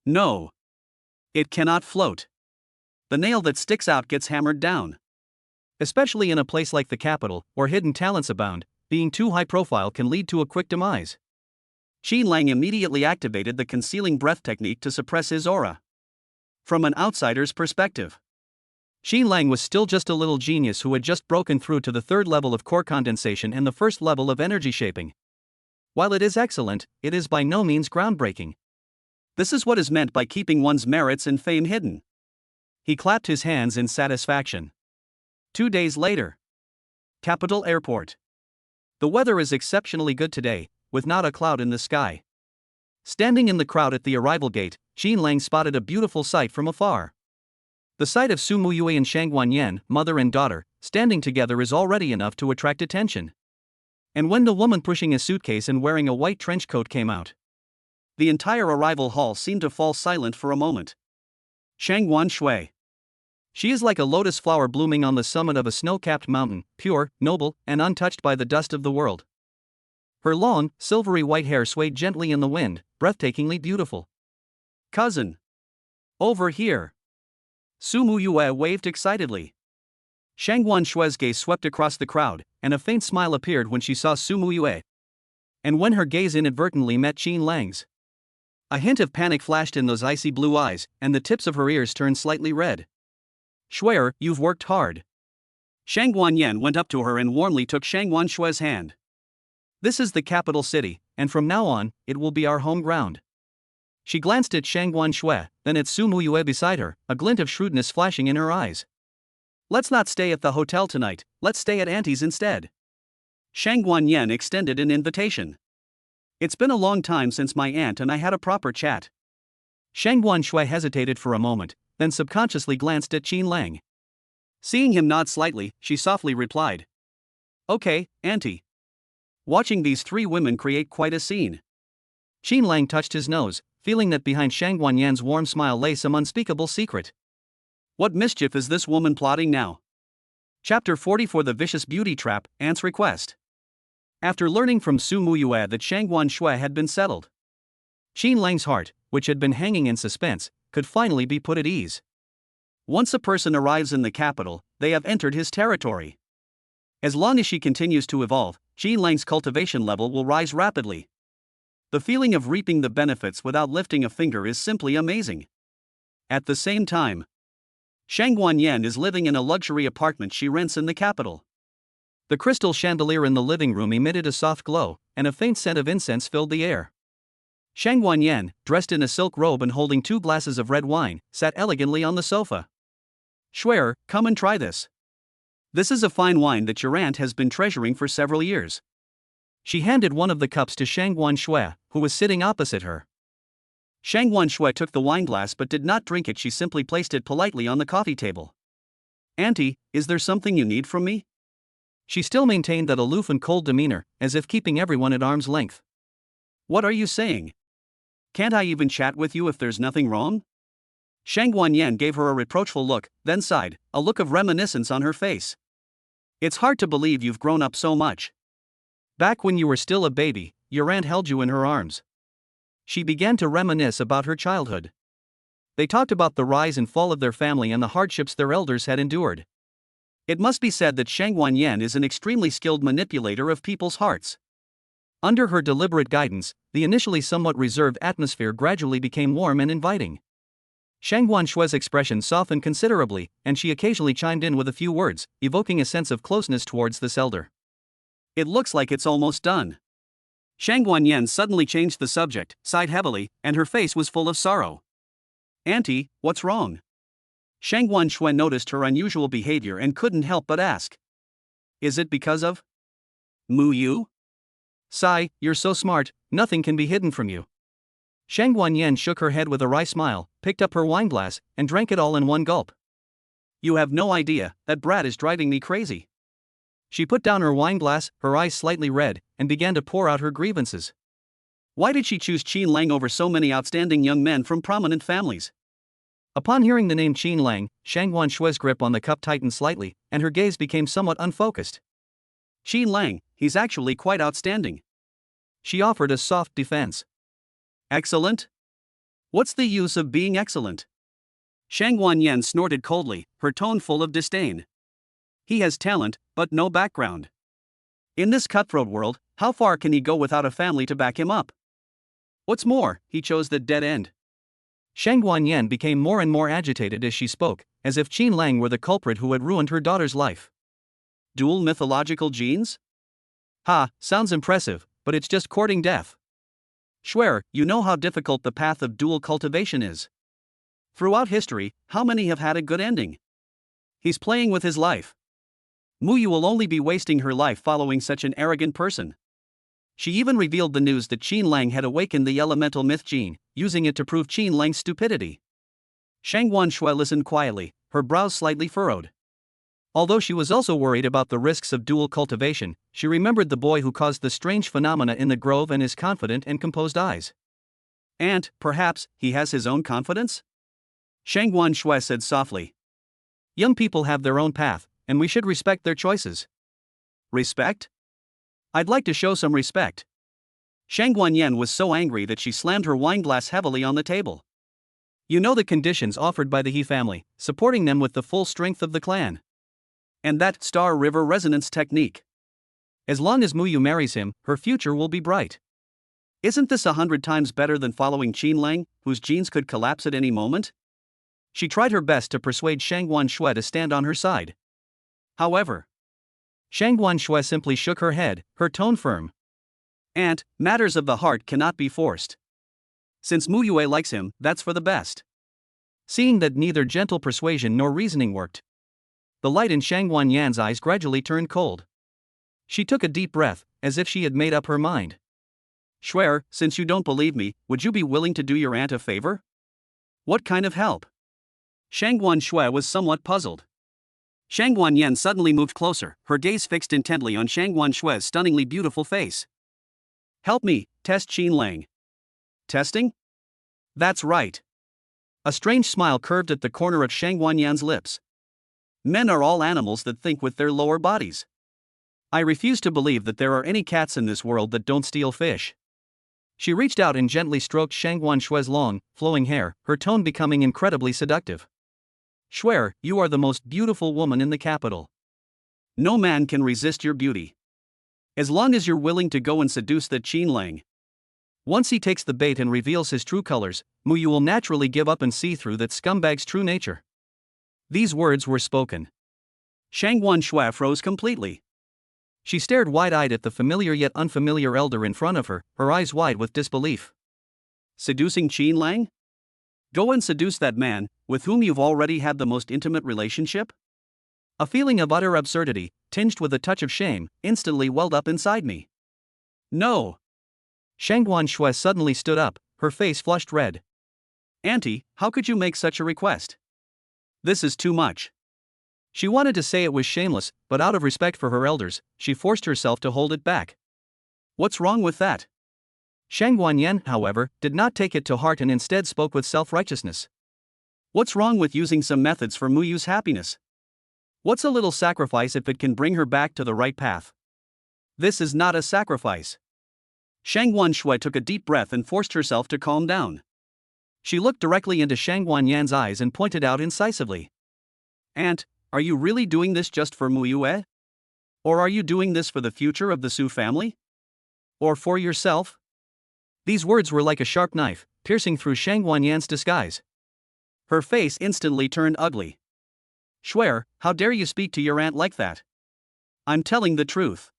[SPEAKER 1] No. It cannot float. The nail that sticks out gets hammered down. Especially in a place like the capital, where hidden talents abound, being too high profile can lead to a quick demise. Qin Lang immediately activated the concealing breath technique to suppress his aura. From an outsider's perspective, Qin Lang was still just a little genius who had just broken through to the 3rd level of core condensation and the 1st level of energy shaping. While it is excellent, it is by no means groundbreaking. This is what is meant by keeping one's merits and fame hidden. He clapped his hands in satisfaction. 2 days later. Capital Airport. The weather is exceptionally good today, with not a cloud in the sky. Standing in the crowd at the arrival gate, Qin Lang spotted a beautiful sight from afar. The sight of Su Muyue and Shang Guanyan, mother and daughter, standing together is already enough to attract attention. And when the woman pushing a suitcase and wearing a white trench coat came out, the entire arrival hall seemed to fall silent for a moment. Shangguan Shui. She is like a lotus flower blooming on the summit of a snow-capped mountain, pure, noble, and untouched by the dust of the world. Her long, silvery white hair swayed gently in the wind, breathtakingly beautiful. Cousin. Over here. Su Muyue waved excitedly. Shangguan Shui's gaze swept across the crowd, and a faint smile appeared when she saw Su Muyue. And when her gaze inadvertently met Qin Lang's, a hint of panic flashed in those icy blue eyes, and the tips of her ears turned slightly red. Shuier, you've worked hard. Shang Guanyan went up to her and warmly took Shangguan Shui's hand. This is the capital city, and from now on, it will be our home ground. She glanced at Shangguan Shui, then at Su Muyue beside her, a glint of shrewdness flashing in her eyes. Let's not stay at the hotel tonight, let's stay at Auntie's instead. Shang Guanyan extended an invitation. It's been a long time since my aunt and I had a proper chat. Shangguan Shui hesitated for a moment, then subconsciously glanced at Qin Lang. Seeing him nod slightly, she softly replied. Okay, Auntie. Watching these 3 women create quite a scene. Qin Lang touched his nose, feeling that behind Shang Guanyan's warm smile lay some unspeakable secret. What mischief is this woman plotting now? Chapter 44 The Vicious Beauty Trap, Aunt's Request. After learning from Su Muyue that Shangguan Shui had been settled, Qin Lang's heart, which had been hanging in suspense, could finally be put at ease. Once a person arrives in the capital, they have entered his territory. As long as she continues to evolve, Qin Lang's cultivation level will rise rapidly. The feeling of reaping the benefits without lifting a finger is simply amazing. At the same time, Shang Guanyan is living in a luxury apartment she rents in the capital. The crystal chandelier in the living room emitted a soft glow, and a faint scent of incense filled the air. Shang Guanyan, dressed in a silk robe and holding 2 glasses of red wine, sat elegantly on the sofa. Shuer, come and try this. This is a fine wine that your aunt has been treasuring for several years. She handed one of the cups to Shang Guanshui, who was sitting opposite her. Shang Guanshui took the wineglass but did not drink it. She simply placed it politely on the coffee table. Auntie, is there something you need from me? She still maintained that aloof and cold demeanor, as if keeping everyone at arm's length. What are you saying? Can't I even chat with you if there's nothing wrong? Shang Guanyan gave her a reproachful look, then sighed, a look of reminiscence on her face. It's hard to believe you've grown up so much. Back when you were still a baby, your aunt held you in her arms. She began to reminisce about her childhood. They talked about the rise and fall of their family and the hardships their elders had endured. It must be said that Shang Guanyan is an extremely skilled manipulator of people's hearts. Under her deliberate guidance, the initially somewhat reserved atmosphere gradually became warm and inviting. Shang Guanshui's expression softened considerably, and she occasionally chimed in with a few words, evoking a sense of closeness towards this elder. It looks like it's almost done. Shang Guanyan suddenly changed the subject, sighed heavily, and her face was full of sorrow. Auntie, what's wrong? Shang Guanshui noticed her unusual behavior and couldn't help but ask. Is it because of Muyue? Sai, you're so smart, nothing can be hidden from you. Shang Guanyan shook her head with a wry smile, picked up her wineglass, and drank it all in one gulp. You have no idea, that brat is driving me crazy. She put down her wineglass, her eyes slightly red, and began to pour out her grievances. Why did she choose Qin Lang over so many outstanding young men from prominent families? Upon hearing the name Qin Lang, Shang Guanshui's grip on the cup tightened slightly, and her gaze became somewhat unfocused. Qin Lang, he's actually quite outstanding. She offered a soft defense. Excellent? What's the use of being excellent? Shang Guanyan snorted coldly, her tone full of disdain. He has talent, but no background. In this cutthroat world, how far can he go without a family to back him up? What's more, he chose the dead end. Shang Guanyan became more and more agitated as she spoke, as if Qin Lang were the culprit who had ruined her daughter's life. Dual mythological genes? Ha, sounds impressive, but it's just courting death. Shuer, you know how difficult the path of dual cultivation is. Throughout history, how many have had a good ending? He's playing with his life. Muyue will only be wasting her life following such an arrogant person. She even revealed the news that Qin Lang had awakened the elemental myth gene, using it to prove Qin Lang's stupidity. Shang Guanshui listened quietly, her brows slightly furrowed. Although she was also worried about the risks of dual cultivation, she remembered the boy who caused the strange phenomena in the grove and his confident and composed eyes. And, perhaps, he has his own confidence? Shang Guanshui said softly. Young people have their own path, and we should respect their choices. Respect? I'd like to show some respect. Shang Guanyan was so angry that she slammed her wineglass heavily on the table. You know the conditions offered by the He family, supporting them with the full strength of the clan. And that Star River resonance technique. As long as Muyue marries him, her future will be bright. Isn't this 100 times better than following Qin Lang, whose genes could collapse at any moment? She tried her best to persuade Shang Guanshui to stand on her side. However, Shang Guanshui simply shook her head, her tone firm. Aunt, matters of the heart cannot be forced. Since Muyue likes him, that's for the best. Seeing that neither gentle persuasion nor reasoning worked, the light in Shang Guanyan's eyes gradually turned cold. She took a deep breath, as if she had made up her mind. Shuer, since you don't believe me, would you be willing to do your aunt a favor? What kind of help? Shang Guanshui was somewhat puzzled. Shang Guanyan suddenly moved closer, her gaze fixed intently on Shang Guanshui's stunningly beautiful face. Help me, test Qin Lang. Testing? That's right. A strange smile curved at the corner of Shang Guanyan's lips. Men are all animals that think with their lower bodies. I refuse to believe that there are any cats in this world that don't steal fish. She reached out and gently stroked Shang Guanshui's long, flowing hair, her tone becoming incredibly seductive. Shuer, you are the most beautiful woman in the capital. No man can resist your beauty. As long as you're willing to go and seduce that Qin Lang. Once he takes the bait and reveals his true colors, Muyue will naturally give up and see through that scumbag's true nature. These words were spoken. Shang Guanshui froze completely. She stared wide-eyed at the familiar yet unfamiliar elder in front of her, her eyes wide with disbelief. Seducing Qin Lang? Go and seduce that man, with whom you've already had the most intimate relationship? A feeling of utter absurdity, tinged with a touch of shame, instantly welled up inside me. No! Shangguan Shui suddenly stood up, her face flushed red. Auntie, how could you make such a request? This is too much. She wanted to say it was shameless, but out of respect for her elders, she forced herself to hold it back. What's wrong with that? Shangguan Yan, however, did not take it to heart and instead spoke with self-righteousness. What's wrong with using some methods for Muyue's happiness? What's a little sacrifice if it can bring her back to the right path? This is not a sacrifice. Shangguan Shui took a deep breath and forced herself to calm down. She looked directly into Shangguan Yan's eyes and pointed out incisively. Aunt, are you really doing this just for Muyue? Or are you doing this for the future of the Su family? Or for yourself? These words were like a sharp knife, piercing through Shangguan Yan's disguise. Her face instantly turned ugly. Shuer, how dare you speak to your aunt like that? I'm telling the truth.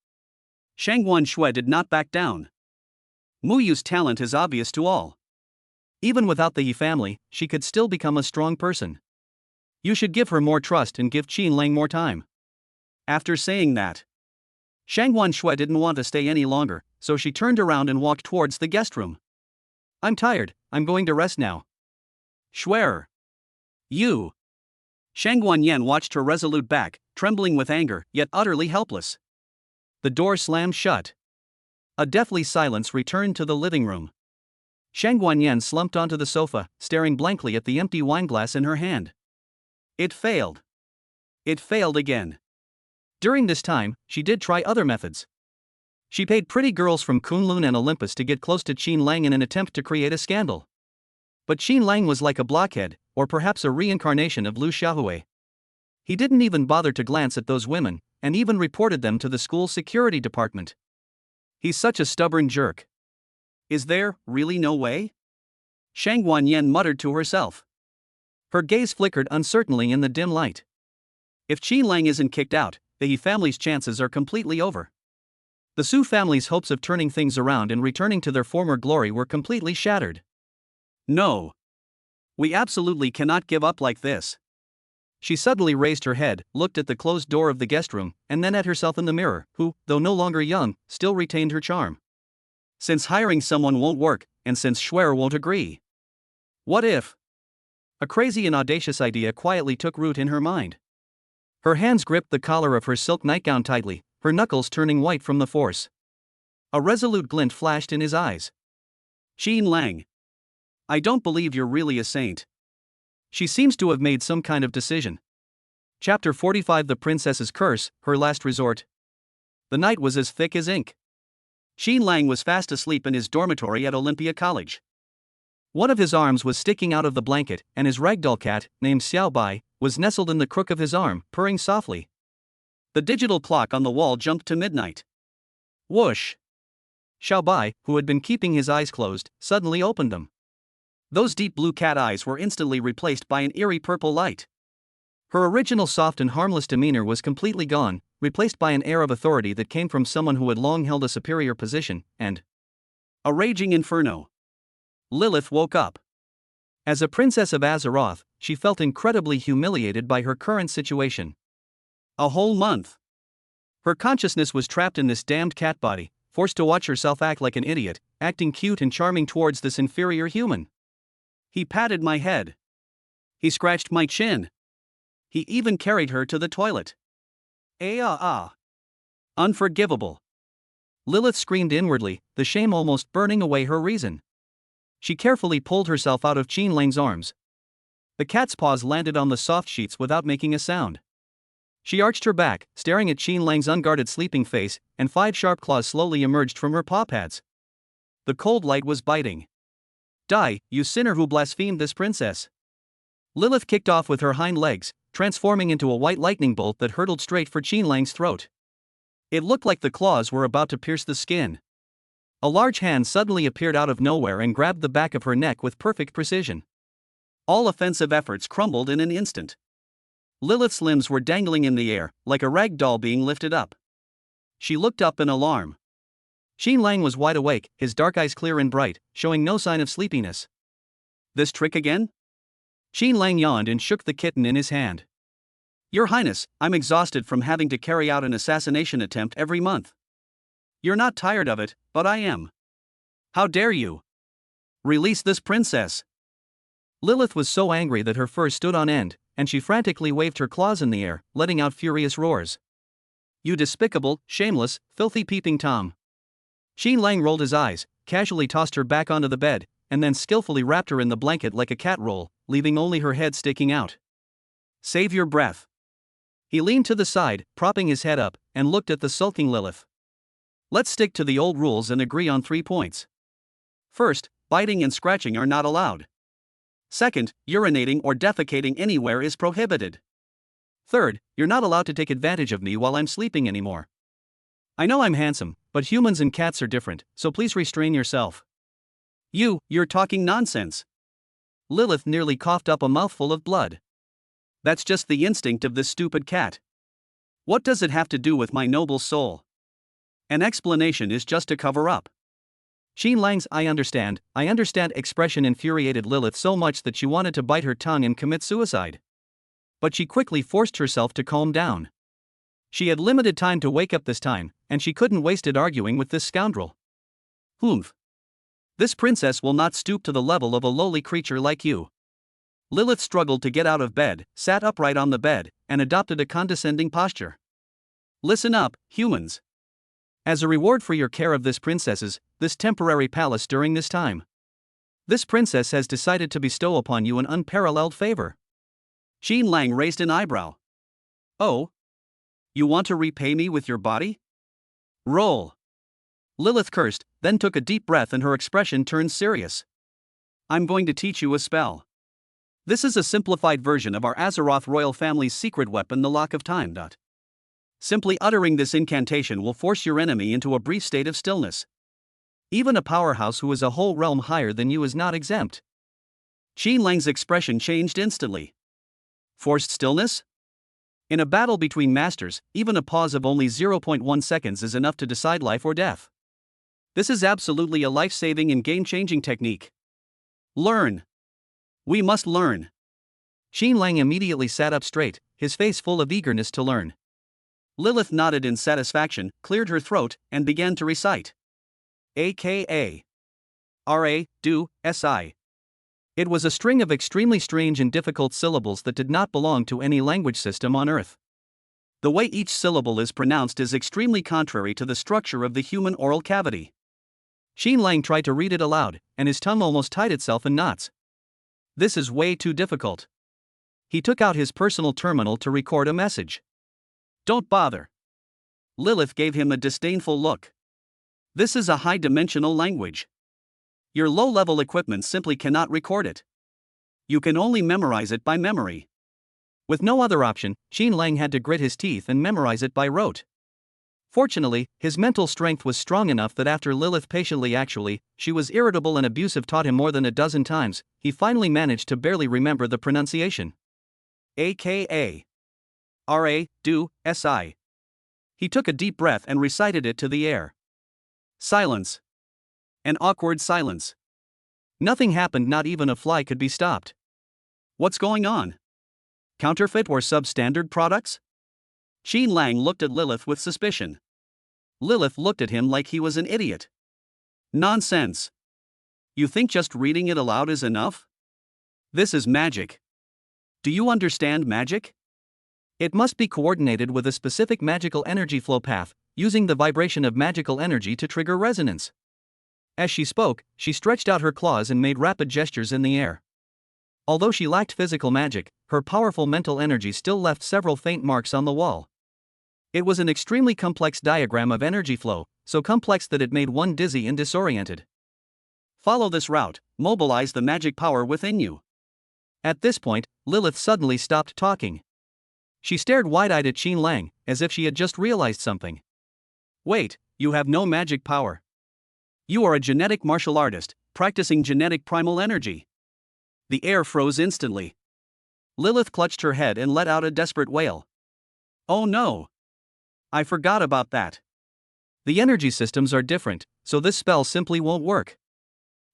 [SPEAKER 1] Shangguan Shui did not back down. Muyue's talent is obvious to all. Even without the Yi family, she could still become a strong person. You should give her more trust and give Qin Lang more time. After saying that, Shangguan Shui didn't want to stay any longer, so she turned around and walked towards the guest room. I'm tired, I'm going to rest now. Shuer. You. Shangguan Yan watched her resolute back, trembling with anger, yet utterly helpless. The door slammed shut. A deathly silence returned to the living room. Shangguan Yan slumped onto the sofa, staring blankly at the empty wineglass in her hand. It failed. It failed again. During this time, she did try other methods. She paid pretty girls from Kunlun and Olympus to get close to Qin Lang in an attempt to create a scandal. But Qin Lang was like a blockhead, or perhaps a reincarnation of Lu Xiaohui. He didn't even bother to glance at those women, and even reported them to the school security department. He's such a stubborn jerk. Is there really no way? Shangguan Yan muttered to herself. Her gaze flickered uncertainly in the dim light. If Qin Lang isn't kicked out, the Yi family's chances are completely over. The Su family's hopes of turning things around and returning to their former glory were completely shattered. No. We absolutely cannot give up like this. She suddenly raised her head, looked at the closed door of the guest room, and then at herself in the mirror, who, though no longer young, still retained her charm. Since hiring someone won't work, and since Shuer won't agree. What if? A crazy and audacious idea quietly took root in her mind. Her hands gripped the collar of her silk nightgown tightly, her knuckles turning white from the force. A resolute glint flashed in his eyes. Qin Lang. I don't believe you're really a saint. She seems to have made some kind of decision. Chapter 45 The Princess's Curse, Her Last Resort. The night was as thick as ink. Qin Lang was fast asleep in his dormitory at Olympia College. One of his arms was sticking out of the blanket, and his ragdoll cat, named Xiao Bai, was nestled in the crook of his arm, purring softly. The digital clock on the wall jumped to midnight. Whoosh! Xiao Bai, who had been keeping his eyes closed, suddenly opened them. Those deep blue cat eyes were instantly replaced by an eerie purple light. Her original soft and harmless demeanor was completely gone, replaced by an air of authority that came from someone who had long held a superior position, and a raging inferno. Lilith woke up. As a princess of Azeroth, she felt incredibly humiliated by her current situation. A whole month. Her consciousness was trapped in this damned cat body, forced to watch herself act like an idiot, acting cute and charming towards this inferior human. He patted my head. He scratched my chin. He even carried her to the toilet. Unforgivable. Lilith screamed inwardly, the shame almost burning away her reason. She carefully pulled herself out of Qin Lang's arms. The cat's paws landed on the soft sheets without making a sound. She arched her back, staring at Qin Lang's unguarded sleeping face, and 5 sharp claws slowly emerged from her paw pads. The cold light was biting. Die, you sinner who blasphemed this princess! Lilith kicked off with her hind legs, transforming into a white lightning bolt that hurtled straight for Qin Lang's throat. It looked like the claws were about to pierce the skin. A large hand suddenly appeared out of nowhere and grabbed the back of her neck with perfect precision. All offensive efforts crumbled in an instant. Lilith's limbs were dangling in the air, like a rag doll being lifted up. She looked up in alarm. Xin Lang was wide awake, his dark eyes clear and bright, showing no sign of sleepiness. This trick again? Xin Lang yawned and shook the kitten in his hand. Your Highness, I'm exhausted from having to carry out an assassination attempt every month. You're not tired of it, but I am. How dare you? Release this princess. Lilith was so angry that her fur stood on end, and she frantically waved her claws in the air, letting out furious roars. You despicable, shameless, filthy peeping Tom. Xin Lang rolled his eyes, casually tossed her back onto the bed, and then skillfully wrapped her in the blanket like a cat roll, leaving only her head sticking out. Save your breath. He leaned to the side, propping his head up, and looked at the sulking Lilith. Let's stick to the old rules and agree on 3 points. First, biting and scratching are not allowed. Second, urinating or defecating anywhere is prohibited. Third, you're not allowed to take advantage of me while I'm sleeping anymore. I know I'm handsome, but humans and cats are different, so please restrain yourself. You're talking nonsense. Lilith nearly coughed up a mouthful of blood. That's just the instinct of this stupid cat. What does it have to do with my noble soul? An explanation is just to cover up. Xin Lang's I understand expression infuriated Lilith so much that she wanted to bite her tongue and commit suicide. But she quickly forced herself to calm down. She had limited time to wake up this time, and she couldn't waste it arguing with this scoundrel. Humph. This princess will not stoop to the level of a lowly creature like you. Lilith struggled to get out of bed, sat upright on the bed, and adopted a condescending posture. Listen up, humans. As a reward for your care of this temporary palace during this time, this princess has decided to bestow upon you an unparalleled favor. Xin Lang raised an eyebrow. Oh? You want to repay me with your body? Roll. Lilith cursed, then took a deep breath and her expression turned serious. I'm going to teach you a spell. This is a simplified version of our Azeroth royal family's secret weapon, the Lock of Time. Simply uttering this incantation will force your enemy into a brief state of stillness. Even a powerhouse who is a whole realm higher than you is not exempt. Xin Lang's expression changed instantly. Forced stillness? In a battle between masters, even a pause of only 0.1 seconds is enough to decide life or death. This is absolutely a life-saving and game-changing technique. Learn. We must learn. Xin Lang immediately sat up straight, his face full of eagerness to learn. Lilith nodded in satisfaction, cleared her throat, and began to recite. AKA. RA, do, SI. It was a string of extremely strange and difficult syllables that did not belong to any language system on Earth. The way each syllable is pronounced is extremely contrary to the structure of the human oral cavity. Xin Lang tried to read it aloud, and his tongue almost tied itself in knots. This is way too difficult. He took out his personal terminal to record a message. Don't bother. Lilith gave him a disdainful look. This is a high-dimensional language. Your low-level equipment simply cannot record it. You can only memorize it by memory. With no other option, Xin Lang had to grit his teeth and memorize it by rote. Fortunately, his mental strength was strong enough that after Lilith she was irritable and abusive taught him more than a dozen times, he finally managed to barely remember the pronunciation. AKA. RA, do, SI. He took a deep breath and recited it to the air. Silence. An awkward silence. Nothing happened, not even a fly could be stopped. What's going on? Counterfeit or substandard products? Xin Lang looked at Lilith with suspicion. Lilith looked at him like he was an idiot. Nonsense. You think just reading it aloud is enough? This is magic. Do you understand magic? It must be coordinated with a specific magical energy flow path, using the vibration of magical energy to trigger resonance. As she spoke, she stretched out her claws and made rapid gestures in the air. Although she lacked physical magic, her powerful mental energy still left several faint marks on the wall. It was an extremely complex diagram of energy flow, so complex that it made one dizzy and disoriented. Follow this route, mobilize the magic power within you. At this point, Lilith suddenly stopped talking. She stared wide-eyed at Xin Lang, as if she had just realized something. Wait, you have no magic power. You are a genetic martial artist, practicing genetic primal energy. The air froze instantly. Lilith clutched her head and let out a desperate wail. Oh no! I forgot about that. The energy systems are different, so this spell simply won't work.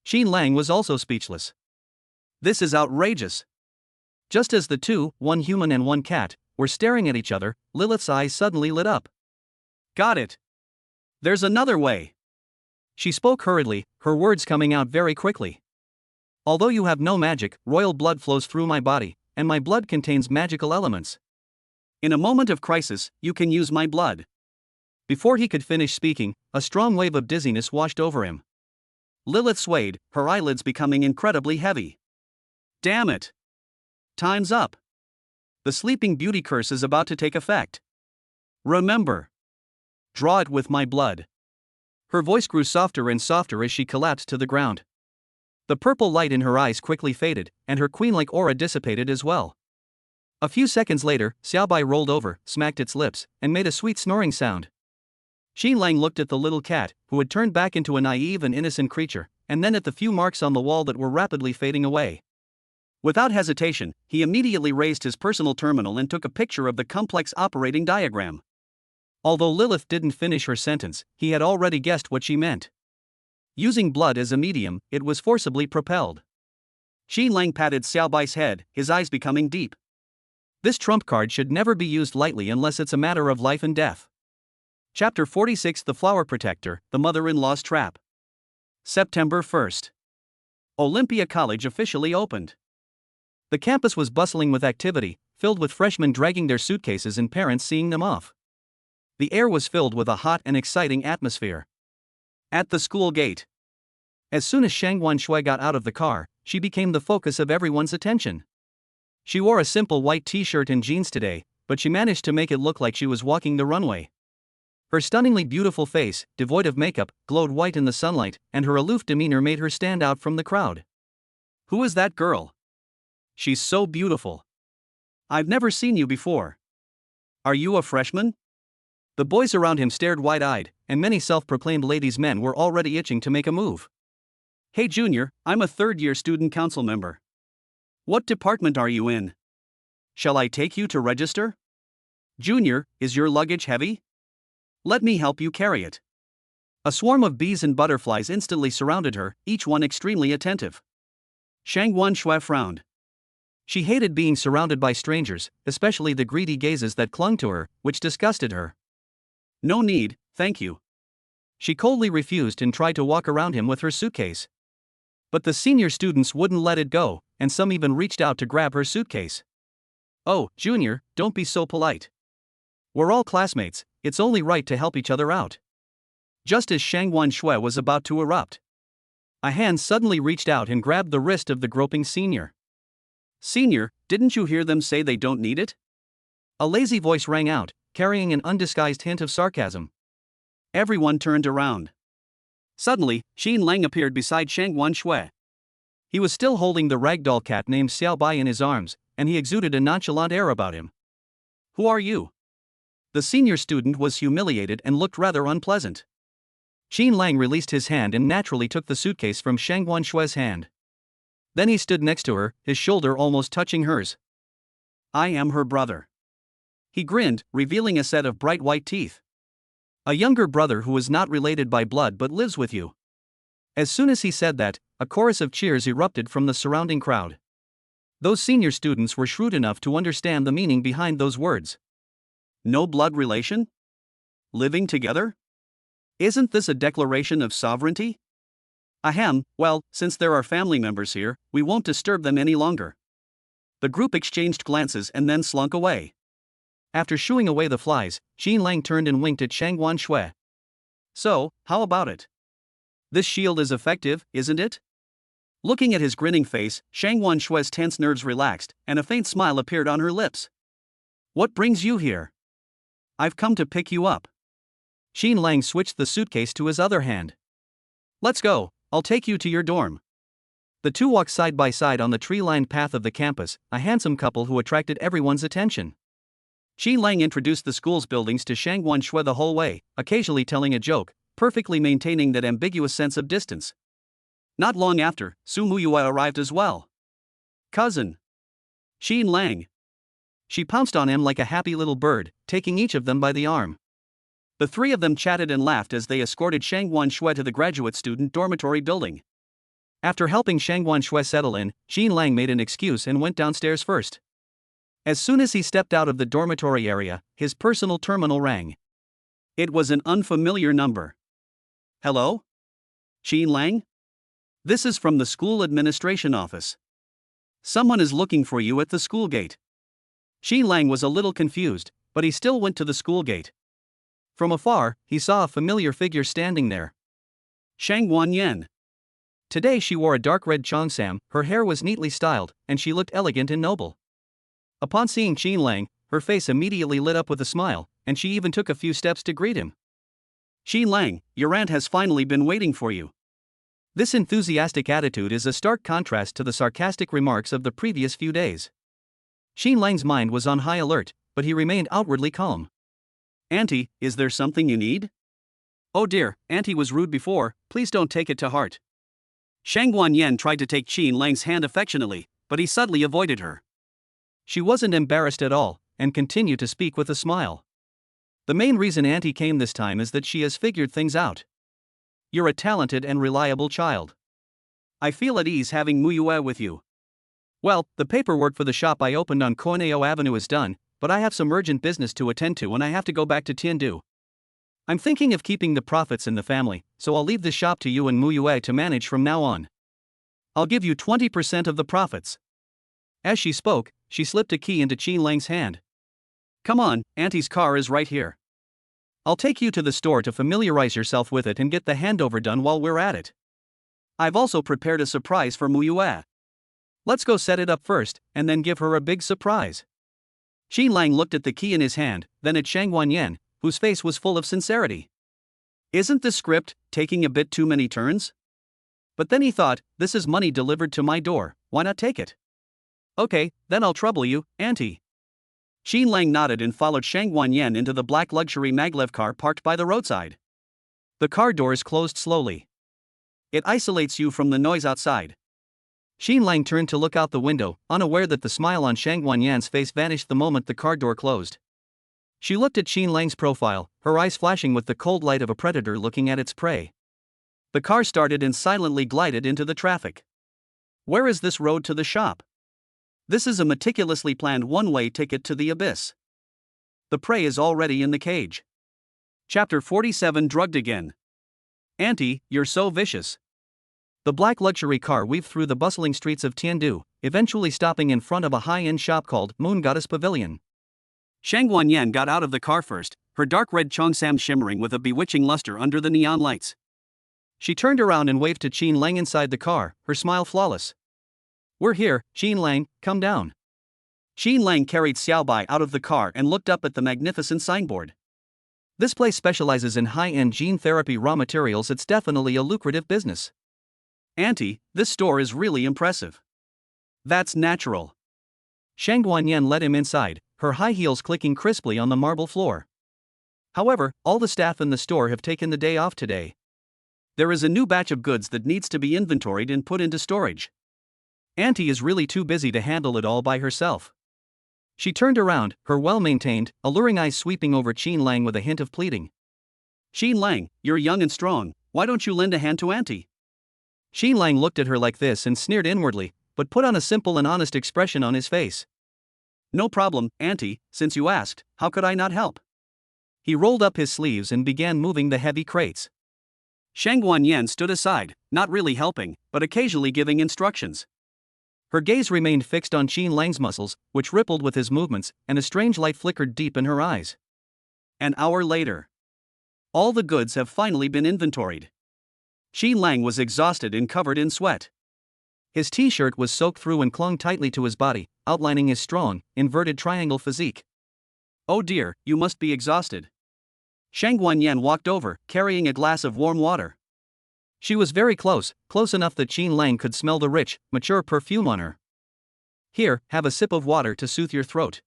[SPEAKER 1] Xin Lang was also speechless. This is outrageous. Just as the two, one human and one cat, were staring at each other, Lilith's eyes suddenly lit up. Got it. There's another way. She spoke hurriedly, her words coming out very quickly. Although you have no magic, royal blood flows through my body, and my blood contains magical elements. In a moment of crisis, you can use my blood. Before he could finish speaking, a strong wave of dizziness washed over him. Lilith swayed, her eyelids becoming incredibly heavy. Damn it! Time's up. The Sleeping Beauty curse is about to take effect. Remember. Draw it with my blood. Her voice grew softer and softer as she collapsed to the ground. The purple light in her eyes quickly faded, and her queen-like aura dissipated as well. A few seconds later, Bai rolled over, smacked its lips, and made a sweet snoring sound. Xin Lang looked at the little cat, who had turned back into a naive and innocent creature, and then at the few marks on the wall that were rapidly fading away. Without hesitation, he immediately raised his personal terminal and took a picture of the complex operating diagram. Although Lilith didn't finish her sentence, he had already guessed what she meant. Using blood as a medium, it was forcibly propelled. Xin Lang patted Bai's head, his eyes becoming deep. This trump card should never be used lightly unless it's a matter of life and death. Chapter 46: The Flower Protector, The Mother-in-Law's Trap. September 1st. Olympia College officially opened. The campus was bustling with activity, filled with freshmen dragging their suitcases and parents seeing them off. The air was filled with a hot and exciting atmosphere. At the school gate. As soon as Shang Wanshui got out of the car, she became the focus of everyone's attention. She wore a simple white t-shirt and jeans today, but she managed to make it look like she was walking the runway. Her stunningly beautiful face, devoid of makeup, glowed white in the sunlight, and her aloof demeanor made her stand out from the crowd. Who is that girl? She's so beautiful. I've never seen you before. Are you a freshman? The boys around him stared wide-eyed, and many self-proclaimed ladies' men were already itching to make a move. Hey Junior, I'm a third-year student council member. What department are you in? Shall I take you to register? Junior, is your luggage heavy? Let me help you carry it. A swarm of bees and butterflies instantly surrounded her, each one extremely attentive. Shang Wanshui frowned. She hated being surrounded by strangers, especially the greedy gazes that clung to her, which disgusted her. No need, thank you. She coldly refused and tried to walk around him with her suitcase. But the senior students wouldn't let it go, and some even reached out to grab her suitcase. Oh, Junior, don't be so polite. We're all classmates, it's only right to help each other out. Just as Shang Wanshui was about to erupt, a hand suddenly reached out and grabbed the wrist of the groping senior. Senior, didn't you hear them say they don't need it? A lazy voice rang out, carrying an undisguised hint of sarcasm. Everyone turned around. Suddenly, Xin Lang appeared beside Shang Wanshui. He was still holding the ragdoll cat named Bai in his arms, and he exuded a nonchalant air about him. Who are you? The senior student was humiliated and looked rather unpleasant. Xin Lang released his hand and naturally took the suitcase from Shang Wanshui's hand. Then he stood next to her, his shoulder almost touching hers. I am her brother. He grinned, revealing a set of bright white teeth. A younger brother who is not related by blood but lives with you. As soon as he said that, a chorus of cheers erupted from the surrounding crowd. Those senior students were shrewd enough to understand the meaning behind those words. No blood relation? Living together? Isn't this a declaration of sovereignty? Ahem, well, since there are family members here, we won't disturb them any longer. The group exchanged glances and then slunk away. After shooing away the flies, Xin Lang turned and winked at Shang Wanshui. So, how about it? This shield is effective, isn't it? Looking at his grinning face, Shang Wanshui's tense nerves relaxed, and a faint smile appeared on her lips. What brings you here? I've come to pick you up. Xin Lang switched the suitcase to his other hand. Let's go, I'll take you to your dorm. The two walked side by side on the tree-lined path of the campus, a handsome couple who attracted everyone's attention. Xin Lang introduced the school's buildings to Shang Wanshui the whole way, occasionally telling a joke, perfectly maintaining that ambiguous sense of distance. Not long after, Muyue arrived as well. Cousin. Xin Lang. She pounced on him like a happy little bird, taking each of them by the arm. The three of them chatted and laughed as they escorted Shang Guanshui to the graduate student dormitory building. After helping Shang Guanshui settle in, Jean Lang made an excuse and went downstairs first. As soon as he stepped out of the dormitory area, his personal terminal rang. It was an unfamiliar number. Hello? Jean Lang? This is from the school administration office. Someone is looking for you at the school gate. Jean Lang was a little confused, but he still went to the school gate. From afar, he saw a familiar figure standing there. Shang Guanyan. Today she wore a dark red cheongsam, her hair was neatly styled, and she looked elegant and noble. Upon seeing Jean Lang, her face immediately lit up with a smile, and she even took a few steps to greet him. Jean Lang, your aunt has finally been waiting for you. This enthusiastic attitude is a stark contrast to the sarcastic remarks of the previous few days. Jean Lang's mind was on high alert, but he remained outwardly calm. Auntie, is there something you need? Oh dear, Auntie was rude before, please don't take it to heart. Shang Guanyan tried to take Jean Lang's hand affectionately, but he subtly avoided her. She wasn't embarrassed at all, and continued to speak with a smile. The main reason Auntie came this time is that she has figured things out. You're a talented and reliable child. I feel at ease having Muyue with you. Well, the paperwork for the shop I opened on Corneo Avenue is done, but I have some urgent business to attend to and I have to go back to Tiandu. I'm thinking of keeping the profits in the family, so I'll leave the shop to you and Muyue to manage from now on. I'll give you 20% of the profits. As she spoke, she slipped a key into Jean Lang's hand. Come on, Auntie's car is right here. I'll take you to the store to familiarize yourself with it and get the handover done while we're at it. I've also prepared a surprise for Muyue. Let's go set it up first, and then give her a big surprise. Jean Lang looked at the key in his hand, then at Shang Guanyan, whose face was full of sincerity. Isn't this script taking a bit too many turns? But then he thought, this is money delivered to my door, why not take it? Okay, then I'll trouble you, Auntie. Jean Lang nodded and followed Shang Guanyan into the black luxury maglev car parked by the roadside. The car doors closed slowly. It isolates you from the noise outside. Jean Lang turned to look out the window, unaware that the smile on Shang Guanyan's face vanished the moment the car door closed. She looked at Jean Lang's profile, her eyes flashing with the cold light of a predator looking at its prey. The car started and silently glided into the traffic. Where is this road to the shop? This is a meticulously planned one-way ticket to the abyss. The prey is already in the cage. Chapter 47 Drugged Again. Auntie, you're so vicious. The black luxury car weaved through the bustling streets of Tiandu, eventually stopping in front of a high-end shop called Moon Goddess Pavilion. Shang Guanyan got out of the car first, her dark red cheongsam shimmering with a bewitching luster under the neon lights. She turned around and waved to Jean Lang inside the car, her smile flawless. We're here, Jean Lang, come down. Jean Lang carried Xiaobai out of the car and looked up at the magnificent signboard. This place specializes in high-end gene therapy raw materials. It's definitely a lucrative business. Auntie, this store is really impressive. That's natural. Shang Guanyan led him inside, her high heels clicking crisply on the marble floor. However, all the staff in the store have taken the day off today. There is a new batch of goods that needs to be inventoried and put into storage. Auntie is really too busy to handle it all by herself. She turned around, her well-maintained, alluring eyes sweeping over Jean Lang with a hint of pleading. Jean Lang, you're young and strong, why don't you lend a hand to Auntie? Jean Lang looked at her like this and sneered inwardly, but put on a simple and honest expression on his face. No problem, Auntie, since you asked, how could I not help? He rolled up his sleeves and began moving the heavy crates. Shang Guanyan stood aside, not really helping, but occasionally giving instructions. Her gaze remained fixed on Jean Lang's muscles, which rippled with his movements, and a strange light flickered deep in her eyes. An hour later. All the goods have finally been inventoried. Jean Lang was exhausted and covered in sweat. His t-shirt was soaked through and clung tightly to his body, outlining his strong, inverted triangle physique. Oh dear, you must be exhausted. Shang Guanyan walked over, carrying a glass of warm water. She was very close enough that Jean Lang could smell the rich, mature perfume on her. Here, have a sip of water to soothe your throat.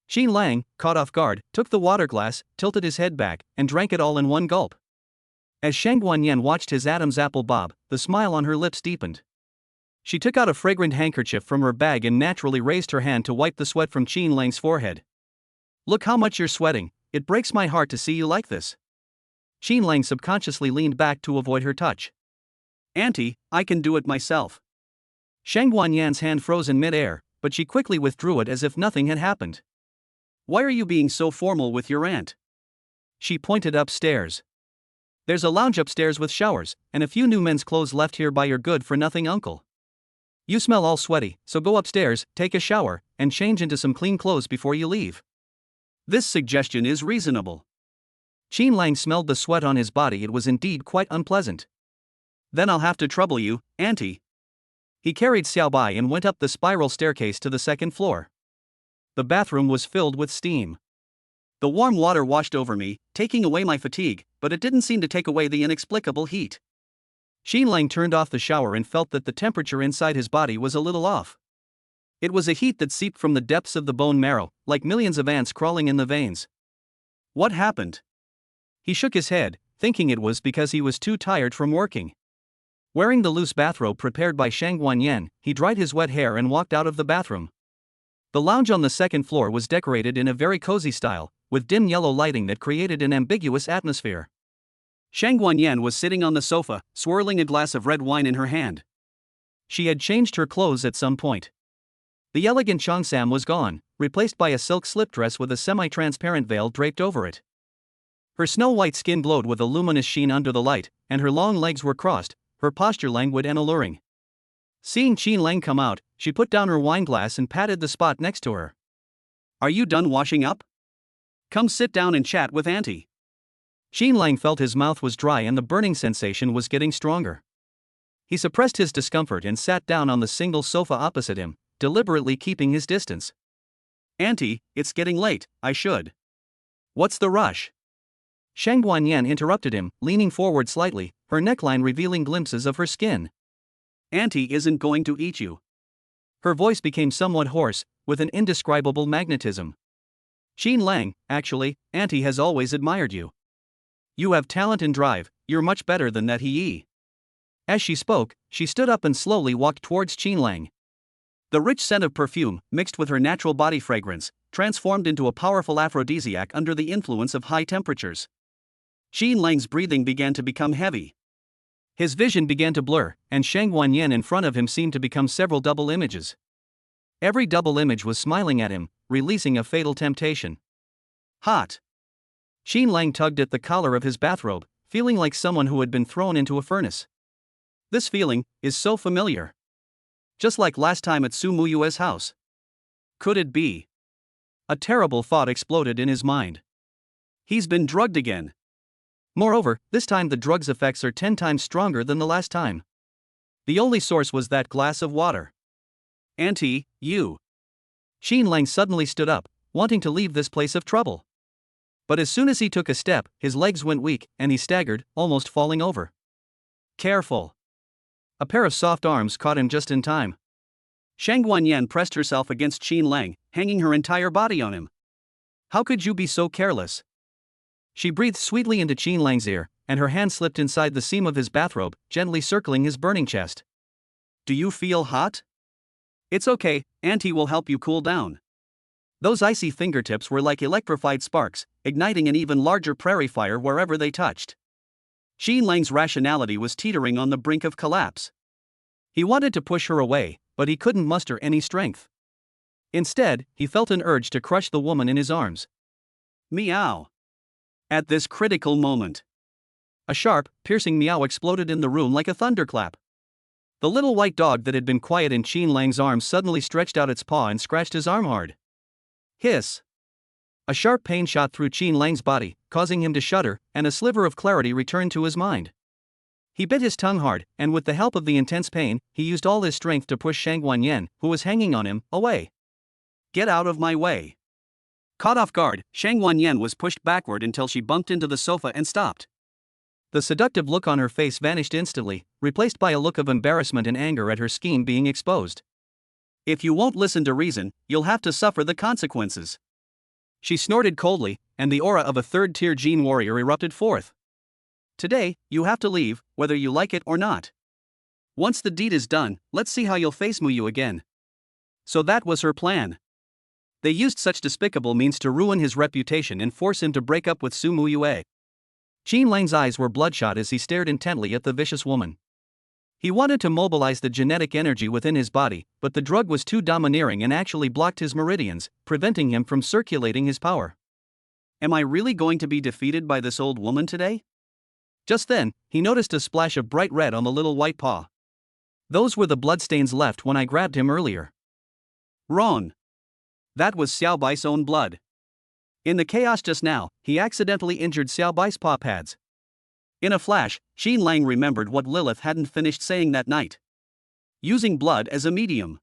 [SPEAKER 1] Jean Lang, caught off guard, took the water glass, tilted his head back, and drank it all in one gulp. As Shang Guanyan watched his Adam's apple bob, the smile on her lips deepened. She took out a fragrant handkerchief from her bag and naturally raised her hand to wipe the sweat from Jean Lang's forehead. Look how much you're sweating, it breaks my heart to see you like this. Qin Lang subconsciously leaned back to avoid her touch. Auntie, I can do it myself. Shang Guanyan's hand froze in mid-air, but she quickly withdrew it as if nothing had happened. Why are you being so formal with your aunt? She pointed upstairs. There's a lounge upstairs with showers, and a few new men's clothes left here by your good-for-nothing uncle. You smell all sweaty, so go upstairs, take a shower, and change into some clean clothes before you leave. This suggestion is reasonable. Qin Lang smelled the sweat on his body. It was indeed quite unpleasant. Then I'll have to trouble you, auntie. He carried Xiao Bai and went up the spiral staircase to the second floor. The bathroom was filled with steam. The warm water washed over me, taking away my fatigue, but it didn't seem to take away the inexplicable heat. Qin Lang turned off the shower and felt that the temperature inside his body was a little off. It was a heat that seeped from the depths of the bone marrow, like millions of ants crawling in the veins. What happened? He shook his head, thinking it was because he was too tired from working. Wearing the loose bathrobe prepared by Shang Guanyan, he dried his wet hair and walked out of the bathroom. The lounge on the second floor was decorated in a very cozy style, with dim yellow lighting that created an ambiguous atmosphere. Shang Guanyan was sitting on the sofa, swirling a glass of red wine in her hand. She had changed her clothes at some point. The elegant cheongsam was gone, replaced by a silk slip dress with a semi-transparent veil draped over it. Her snow-white skin glowed with a luminous sheen under the light, and her long legs were crossed, her posture languid and alluring. Seeing Qin Lang come out, she put down her wineglass and patted the spot next to her. Are you done washing up? Come sit down and chat with auntie. Qin Lang felt his mouth was dry and the burning sensation was getting stronger. He suppressed his discomfort and sat down on the single sofa opposite him, deliberately keeping his distance. Auntie, it's getting late, I should. What's the rush? Shang Guanyan interrupted him, leaning forward slightly, her neckline revealing glimpses of her skin. Auntie isn't going to eat you. Her voice became somewhat hoarse, with an indescribable magnetism. Qin Lang, actually, auntie has always admired you. You have talent and drive, you're much better than that he. As she spoke, she stood up and slowly walked towards Qin Lang. The rich scent of perfume, mixed with her natural body fragrance, transformed into a powerful aphrodisiac under the influence of high temperatures. Qin Lang's breathing began to become heavy. His vision began to blur, and Shang Guanyan in front of him seemed to become several double images. Every double image was smiling at him, releasing a fatal temptation. Hot. Qin Lang tugged at the collar of his bathrobe, feeling like someone who had been thrown into a furnace. This feeling is so familiar. Just like last time at Su Muyue's house. Could it be? A terrible thought exploded in his mind. He's been drugged again. Moreover, this time the drug's effects are 10 times stronger than the last time. The only source was that glass of water. Auntie, you. Qin Lang suddenly stood up, wanting to leave this place of trouble. But as soon as he took a step, his legs went weak, and he staggered, almost falling over. Careful. A pair of soft arms caught him just in time. Shang Guanyan pressed herself against Qin Lang, hanging her entire body on him. How could you be so careless? She breathed sweetly into Qin Lang's ear, and her hand slipped inside the seam of his bathrobe, gently circling his burning chest. Do you feel hot? It's okay, auntie will help you cool down. Those icy fingertips were like electrified sparks, igniting an even larger prairie fire wherever they touched. Qin Lang's rationality was teetering on the brink of collapse. He wanted to push her away, but he couldn't muster any strength. Instead, he felt an urge to crush the woman in his arms. Meow. At this critical moment, a sharp, piercing meow exploded in the room like a thunderclap. The little white dog that had been quiet in Qin Lang's arms suddenly stretched out its paw and scratched his arm hard. Hiss. A sharp pain shot through Qin Lang's body, causing him to shudder, and a sliver of clarity returned to his mind. He bit his tongue hard, and with the help of the intense pain, he used all his strength to push Shang Guanyan, who was hanging on him, away. Get out of my way. Caught off guard, Shang Guanyan was pushed backward until she bumped into the sofa and stopped. The seductive look on her face vanished instantly, replaced by a look of embarrassment and anger at her scheme being exposed. If you won't listen to reason, you'll have to suffer the consequences. She snorted coldly, and the aura of a third-tier Jin warrior erupted forth. Today, you have to leave, whether you like it or not. Once the deed is done, let's see how you'll face Muyue again. So that was her plan. They used such despicable means to ruin his reputation and force him to break up with Su Muyue. Qin Lang's eyes were bloodshot as he stared intently at the vicious woman. He wanted to mobilize the genetic energy within his body, but the drug was too domineering and actually blocked his meridians, preventing him from circulating his power. Am I really going to be defeated by this old woman today? Just then, he noticed a splash of bright red on the little white paw. Those were the bloodstains left when I grabbed him earlier. Wrong. That was Xiao Bai's own blood. In the chaos just now, he accidentally injured Xiao Bai's paw pads. In a flash, Qin Lang remembered what Lilith hadn't finished saying that night. Using blood as a medium.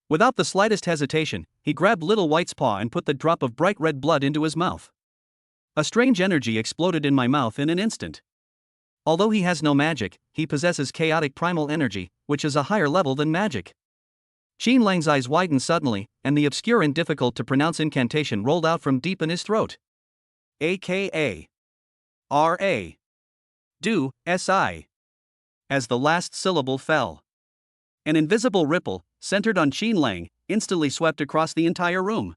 [SPEAKER 1] Without the slightest hesitation, he grabbed Little White's paw and put the drop of bright red blood into his mouth. A strange energy exploded in my mouth in an instant. Although he has no magic, he possesses chaotic primal energy, which is a higher level than magic. Qin Lang's eyes widened suddenly, and the obscure and difficult-to-pronounce incantation rolled out from deep in his throat. AKA. R.A. Do, S.I. As the last syllable fell, an invisible ripple, centered on Qin Lang, instantly swept across the entire room.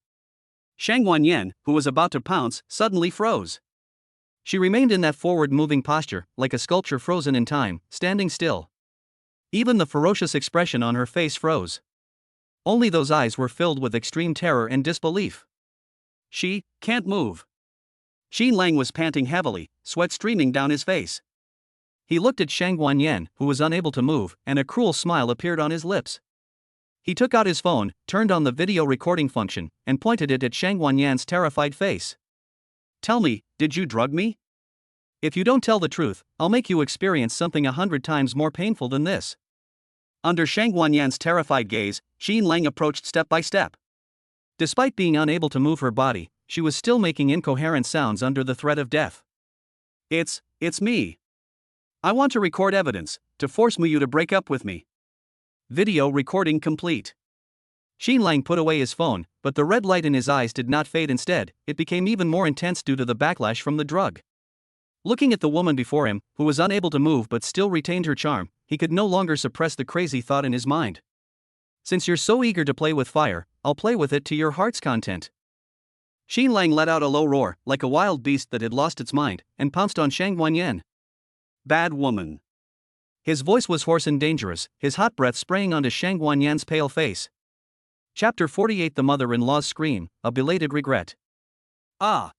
[SPEAKER 1] Shang Wanyan, who was about to pounce, suddenly froze. She remained in that forward-moving posture, like a sculpture frozen in time, standing still. Even the ferocious expression on her face froze. Only those eyes were filled with extreme terror and disbelief. She can't move. Qin Lang was panting heavily, sweat streaming down his face. He looked at Shang Wanyan, who was unable to move, and a cruel smile appeared on his lips. He took out his phone, turned on the video recording function, and pointed it at Shang Wanyan's terrified face. Tell me, did you drug me? If you don't tell the truth, I'll make you experience something 100 times more painful than this. Under Shang Wanyan's terrified gaze, Qin Lang approached step by step. Despite being unable to move her body, she was still making incoherent sounds under the threat of death. It's me. I want to record evidence, to force Muyue to break up with me. Video recording complete. Qin Lang put away his phone, but the red light in his eyes did not fade. Instead, it became even more intense due to the backlash from the drug. Looking at the woman before him, who was unable to move but still retained her charm, he could no longer suppress the crazy thought in his mind. Since you're so eager to play with fire, I'll play with it to your heart's content. Qin Lang let out a low roar, like a wild beast that had lost its mind, and pounced on Shang Wanyan. Bad woman. His voice was hoarse and dangerous, his hot breath spraying onto Shang Wanyan's pale face. Chapter 48. The mother-in-law's scream, a belated regret. Ah!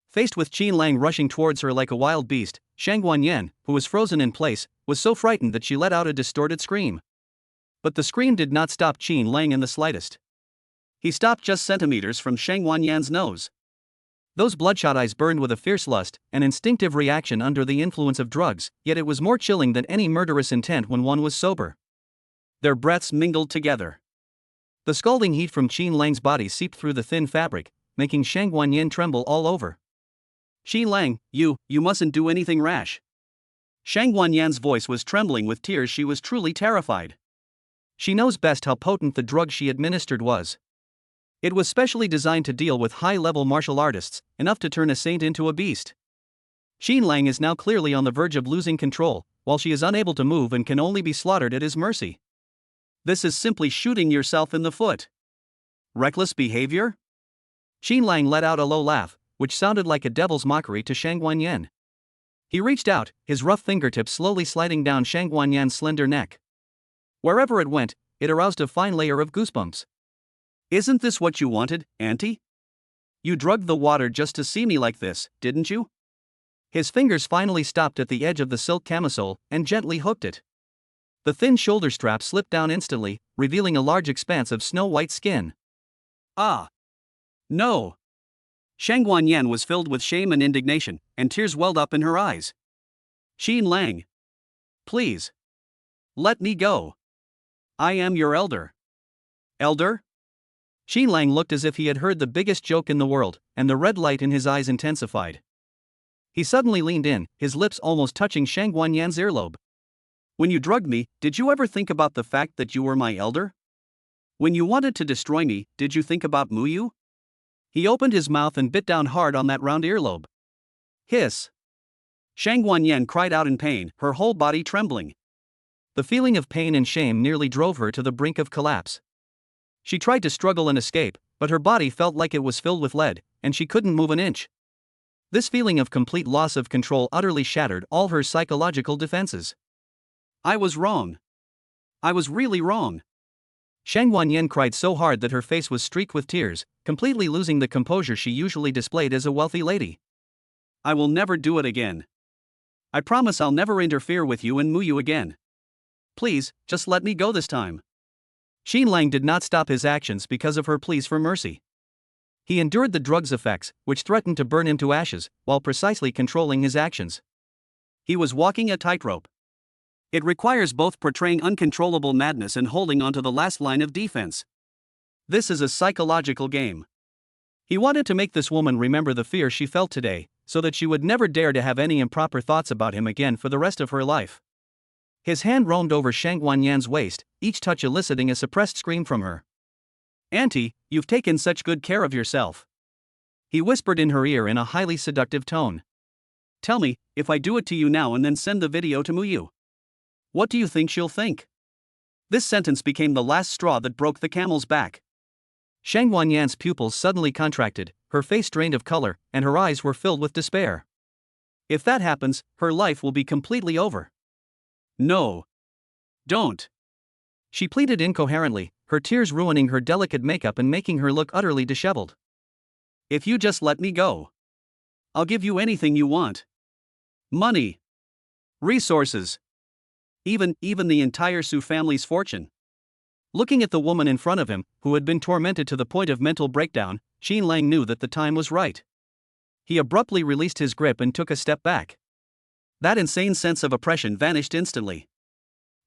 [SPEAKER 1] Faced with Qin Lang rushing towards her like a wild beast, Shang Wanyan, who was frozen in place, was so frightened that she let out a distorted scream. But the scream did not stop Qin Lang in the slightest. He stopped just centimeters from Shang Wanyan's nose. Those bloodshot eyes burned with a fierce lust, an instinctive reaction under the influence of drugs, yet it was more chilling than any murderous intent when one was sober. Their breaths mingled together. The scalding heat from Qin Lang's body seeped through the thin fabric, making Shang Wanyan tremble all over. Qin Lang, you mustn't do anything rash. Shang Wanyan's voice was trembling with tears. She was truly terrified. She knows best how potent the drug she administered was. It was specially designed to deal with high-level martial artists, enough to turn a saint into a beast. Qin Lang is now clearly on the verge of losing control, while she is unable to move and can only be slaughtered at his mercy. This is simply shooting yourself in the foot. Reckless behavior? Qin Lang let out a low laugh, which sounded like a devil's mockery to Shang Wanyan. He reached out, his rough fingertips slowly sliding down Shang Wanyan's slender neck. Wherever it went, it aroused a fine layer of goosebumps. Isn't this what you wanted, Auntie? You drugged the water just to see me like this, didn't you? His fingers finally stopped at the edge of the silk camisole and gently hooked it. The thin shoulder strap slipped down instantly, revealing a large expanse of snow-white skin. Ah! No! Shang Wanyan was filled with shame and indignation, and tears welled up in her eyes. Qin Lang. Please. Let me go. I am your elder. Elder? Qin Lang looked as if he had heard the biggest joke in the world, and the red light in his eyes intensified. He suddenly leaned in, his lips almost touching Shang Wanyan's earlobe. When you drugged me, did you ever think about the fact that you were my elder? When you wanted to destroy me, did you think about Muyue? He opened his mouth and bit down hard on that round earlobe. Hiss! Shang Wanyan cried out in pain, her whole body trembling. The feeling of pain and shame nearly drove her to the brink of collapse. She tried to struggle and escape, but her body felt like it was filled with lead, and she couldn't move an inch. This feeling of complete loss of control utterly shattered all her psychological defenses. I was wrong. I was really wrong. Shang Wanyan cried so hard that her face was streaked with tears, completely losing the composure she usually displayed as a wealthy lady. I will never do it again. I promise I'll never interfere with you and Muyue again. Please, just let me go this time. Xin Lang did not stop his actions because of her pleas for mercy. He endured the drug's effects, which threatened to burn him to ashes, while precisely controlling his actions. He was walking a tightrope. It requires both portraying uncontrollable madness and holding onto the last line of defense. This is a psychological game. He wanted to make this woman remember the fear she felt today, so that she would never dare to have any improper thoughts about him again for the rest of her life. His hand roamed over Shang Wanyan's waist, each touch eliciting a suppressed scream from her. Auntie, you've taken such good care of yourself. He whispered in her ear in a highly seductive tone. Tell me, if I do it to you now and then send the video to Muyue, what do you think she'll think? This sentence became the last straw that broke the camel's back. Shang Wanyan's pupils suddenly contracted, her face drained of color, and her eyes were filled with despair. If that happens, her life will be completely over. No. Don't. She pleaded incoherently, her tears ruining her delicate makeup and making her look utterly disheveled. If you just let me go, I'll give you anything you want. Money. Resources. Even the entire Su family's fortune. Looking at the woman in front of him, who had been tormented to the point of mental breakdown, Xin Lang knew that the time was right. He abruptly released his grip and took a step back. That insane sense of oppression vanished instantly.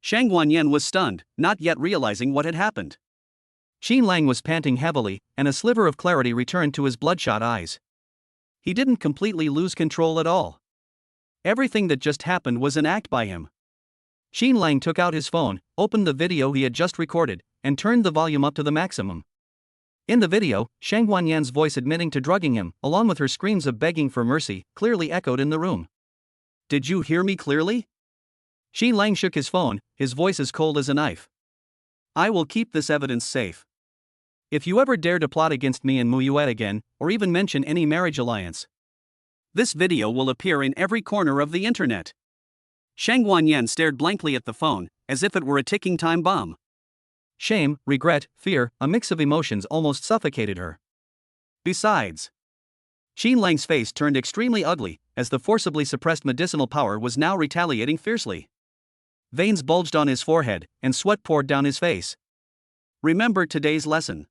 [SPEAKER 1] Shang Wanyan was stunned, not yet realizing what had happened. Xin Lang was panting heavily, and a sliver of clarity returned to his bloodshot eyes. He didn't completely lose control at all. Everything that just happened was an act by him. Xin Lang took out his phone, opened the video he had just recorded, and turned the volume up to the maximum. In the video, Shang Wanyan's voice admitting to drugging him, along with her screams of begging for mercy, clearly echoed in the room. Did you hear me clearly? Xin Lang shook his phone, his voice as cold as a knife. I will keep this evidence safe. If you ever dare to plot against me and Muyue again, or even mention any marriage alliance, this video will appear in every corner of the internet. Shang Wanyan stared blankly at the phone, as if it were a ticking time bomb. Shame, regret, fear, a mix of emotions almost suffocated her. Besides, Xin Lang's face turned extremely ugly, as the forcibly suppressed medicinal power was now retaliating fiercely. Veins bulged on his forehead, and sweat poured down his face. Remember today's lesson.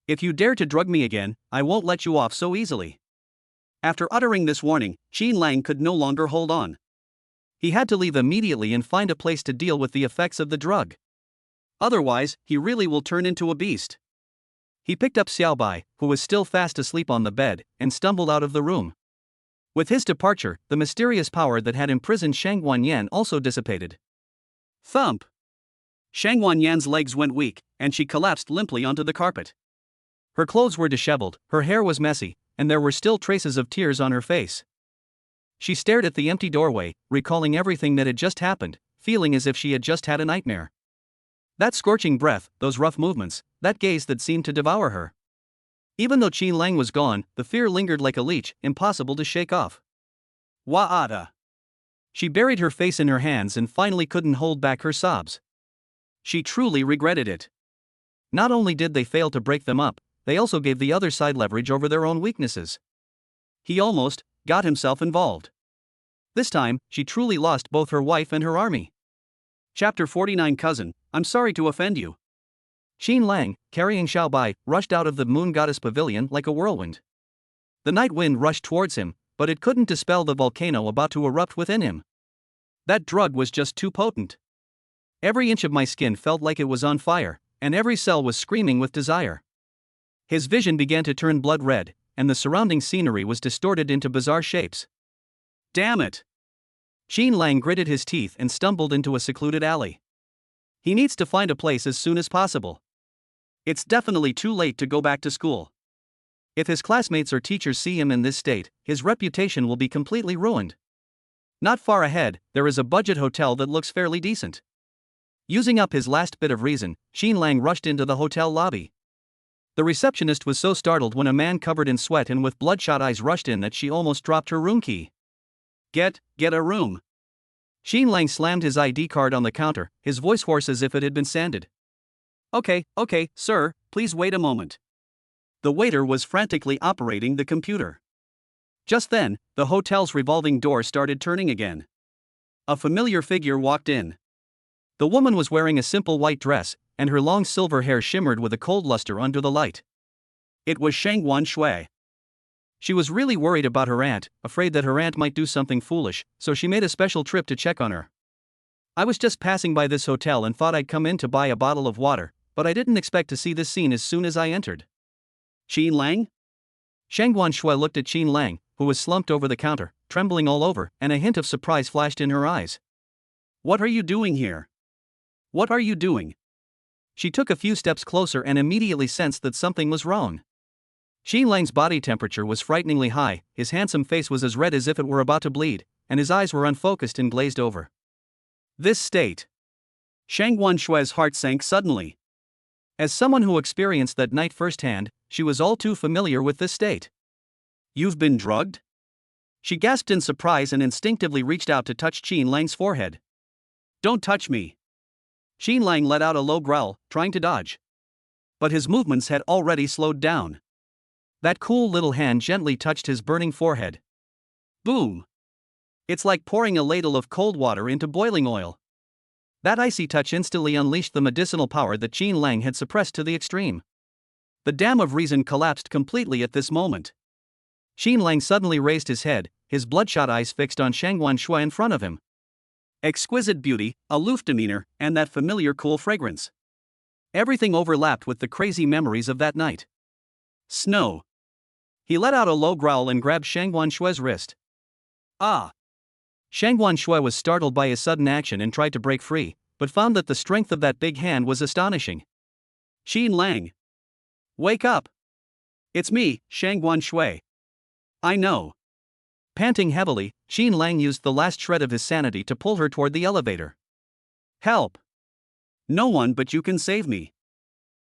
[SPEAKER 1] If you dare to drug me again, I won't let you off so easily. After uttering this warning, Xin Lang could no longer hold on. He had to leave immediately and find a place to deal with the effects of the drug. Otherwise, he really will turn into a beast. He picked up Xiao Bai, who was still fast asleep on the bed, and stumbled out of the room. With his departure, the mysterious power that had imprisoned Shang Wanyan also dissipated. Thump! Shang Wanyan's legs went weak, and she collapsed limply onto the carpet. Her clothes were disheveled, her hair was messy, and there were still traces of tears on her face. She stared at the empty doorway, recalling everything that had just happened, feeling as if she had just had a nightmare. That scorching breath, those rough movements, that gaze that seemed to devour her. Even though Xin Lang was gone, the fear lingered like a leech, impossible to shake off. Wa'ada! She buried her face in her hands and finally couldn't hold back her sobs. She truly regretted it. Not only did they fail to break them up, they also gave the other side leverage over their own weaknesses. He almost got himself involved. This time, she truly lost both her wife and her army. Chapter 49. Cousin, I'm sorry to offend you. Xin Lang, carrying Xiao Bai, rushed out of the moon goddess pavilion like a whirlwind. The night wind rushed towards him, but it couldn't dispel the volcano about to erupt within him. That drug was just too potent. Every inch of my skin felt like it was on fire, and every cell was screaming with desire. His vision began to turn blood red, and the surrounding scenery was distorted into bizarre shapes. Damn it! Xin Lang gritted his teeth and stumbled into a secluded alley. He needs to find a place as soon as possible. It's definitely too late to go back to school. If his classmates or teachers see him in this state, his reputation will be completely ruined. Not far ahead, there is a budget hotel that looks fairly decent. Using up his last bit of reason, Xin Lang rushed into the hotel lobby. The receptionist was so startled when a man covered in sweat and with bloodshot eyes rushed in that she almost dropped her room key. Get a room. Xin Lang slammed his ID card on the counter, his voice hoarse as if it had been sanded. Okay, sir, please wait a moment. The waiter was frantically operating the computer. Just then, the hotel's revolving door started turning again. A familiar figure walked in. The woman was wearing a simple white dress, and her long silver hair shimmered with a cold luster under the light. It was Shangguan Shui. She was really worried about her aunt, afraid that her aunt might do something foolish, so she made a special trip to check on her. I was just passing by this hotel and thought I'd come in to buy a bottle of water, but I didn't expect to see this scene as soon as I entered. Qin Lang? Shangguan Shui looked at Qin Lang, who was slumped over the counter, trembling all over, and a hint of surprise flashed in her eyes. What are you doing here? What are you doing? She took a few steps closer and immediately sensed that something was wrong. Qin Lang's body temperature was frighteningly high, his handsome face was as red as if it were about to bleed, and his eyes were unfocused and glazed over. This state. Shangguan Shui's heart sank suddenly. As someone who experienced that night firsthand, she was all too familiar with this state. You've been drugged? She gasped in surprise and instinctively reached out to touch Qin Lang's forehead. Don't touch me. Qin Lang let out a low growl, trying to dodge. But his movements had already slowed down. That cool little hand gently touched his burning forehead. Boom! It's like pouring a ladle of cold water into boiling oil. That icy touch instantly unleashed the medicinal power that Qin Lang had suppressed to the extreme. The dam of reason collapsed completely at this moment. Qin Lang suddenly raised his head, his bloodshot eyes fixed on Shangguan Shui in front of him. Exquisite beauty, aloof demeanor, and that familiar cool fragrance. Everything overlapped with the crazy memories of that night. Snow. He let out a low growl and grabbed Shangguan Shui's wrist. Ah! Shangguan Shui was startled by his sudden action and tried to break free, but found that the strength of that big hand was astonishing. Qin Lang. Wake up! It's me, Shangguan Shui. I know. Panting heavily, Qin Lang used the last shred of his sanity to pull her toward the elevator. Help! No one but you can save me.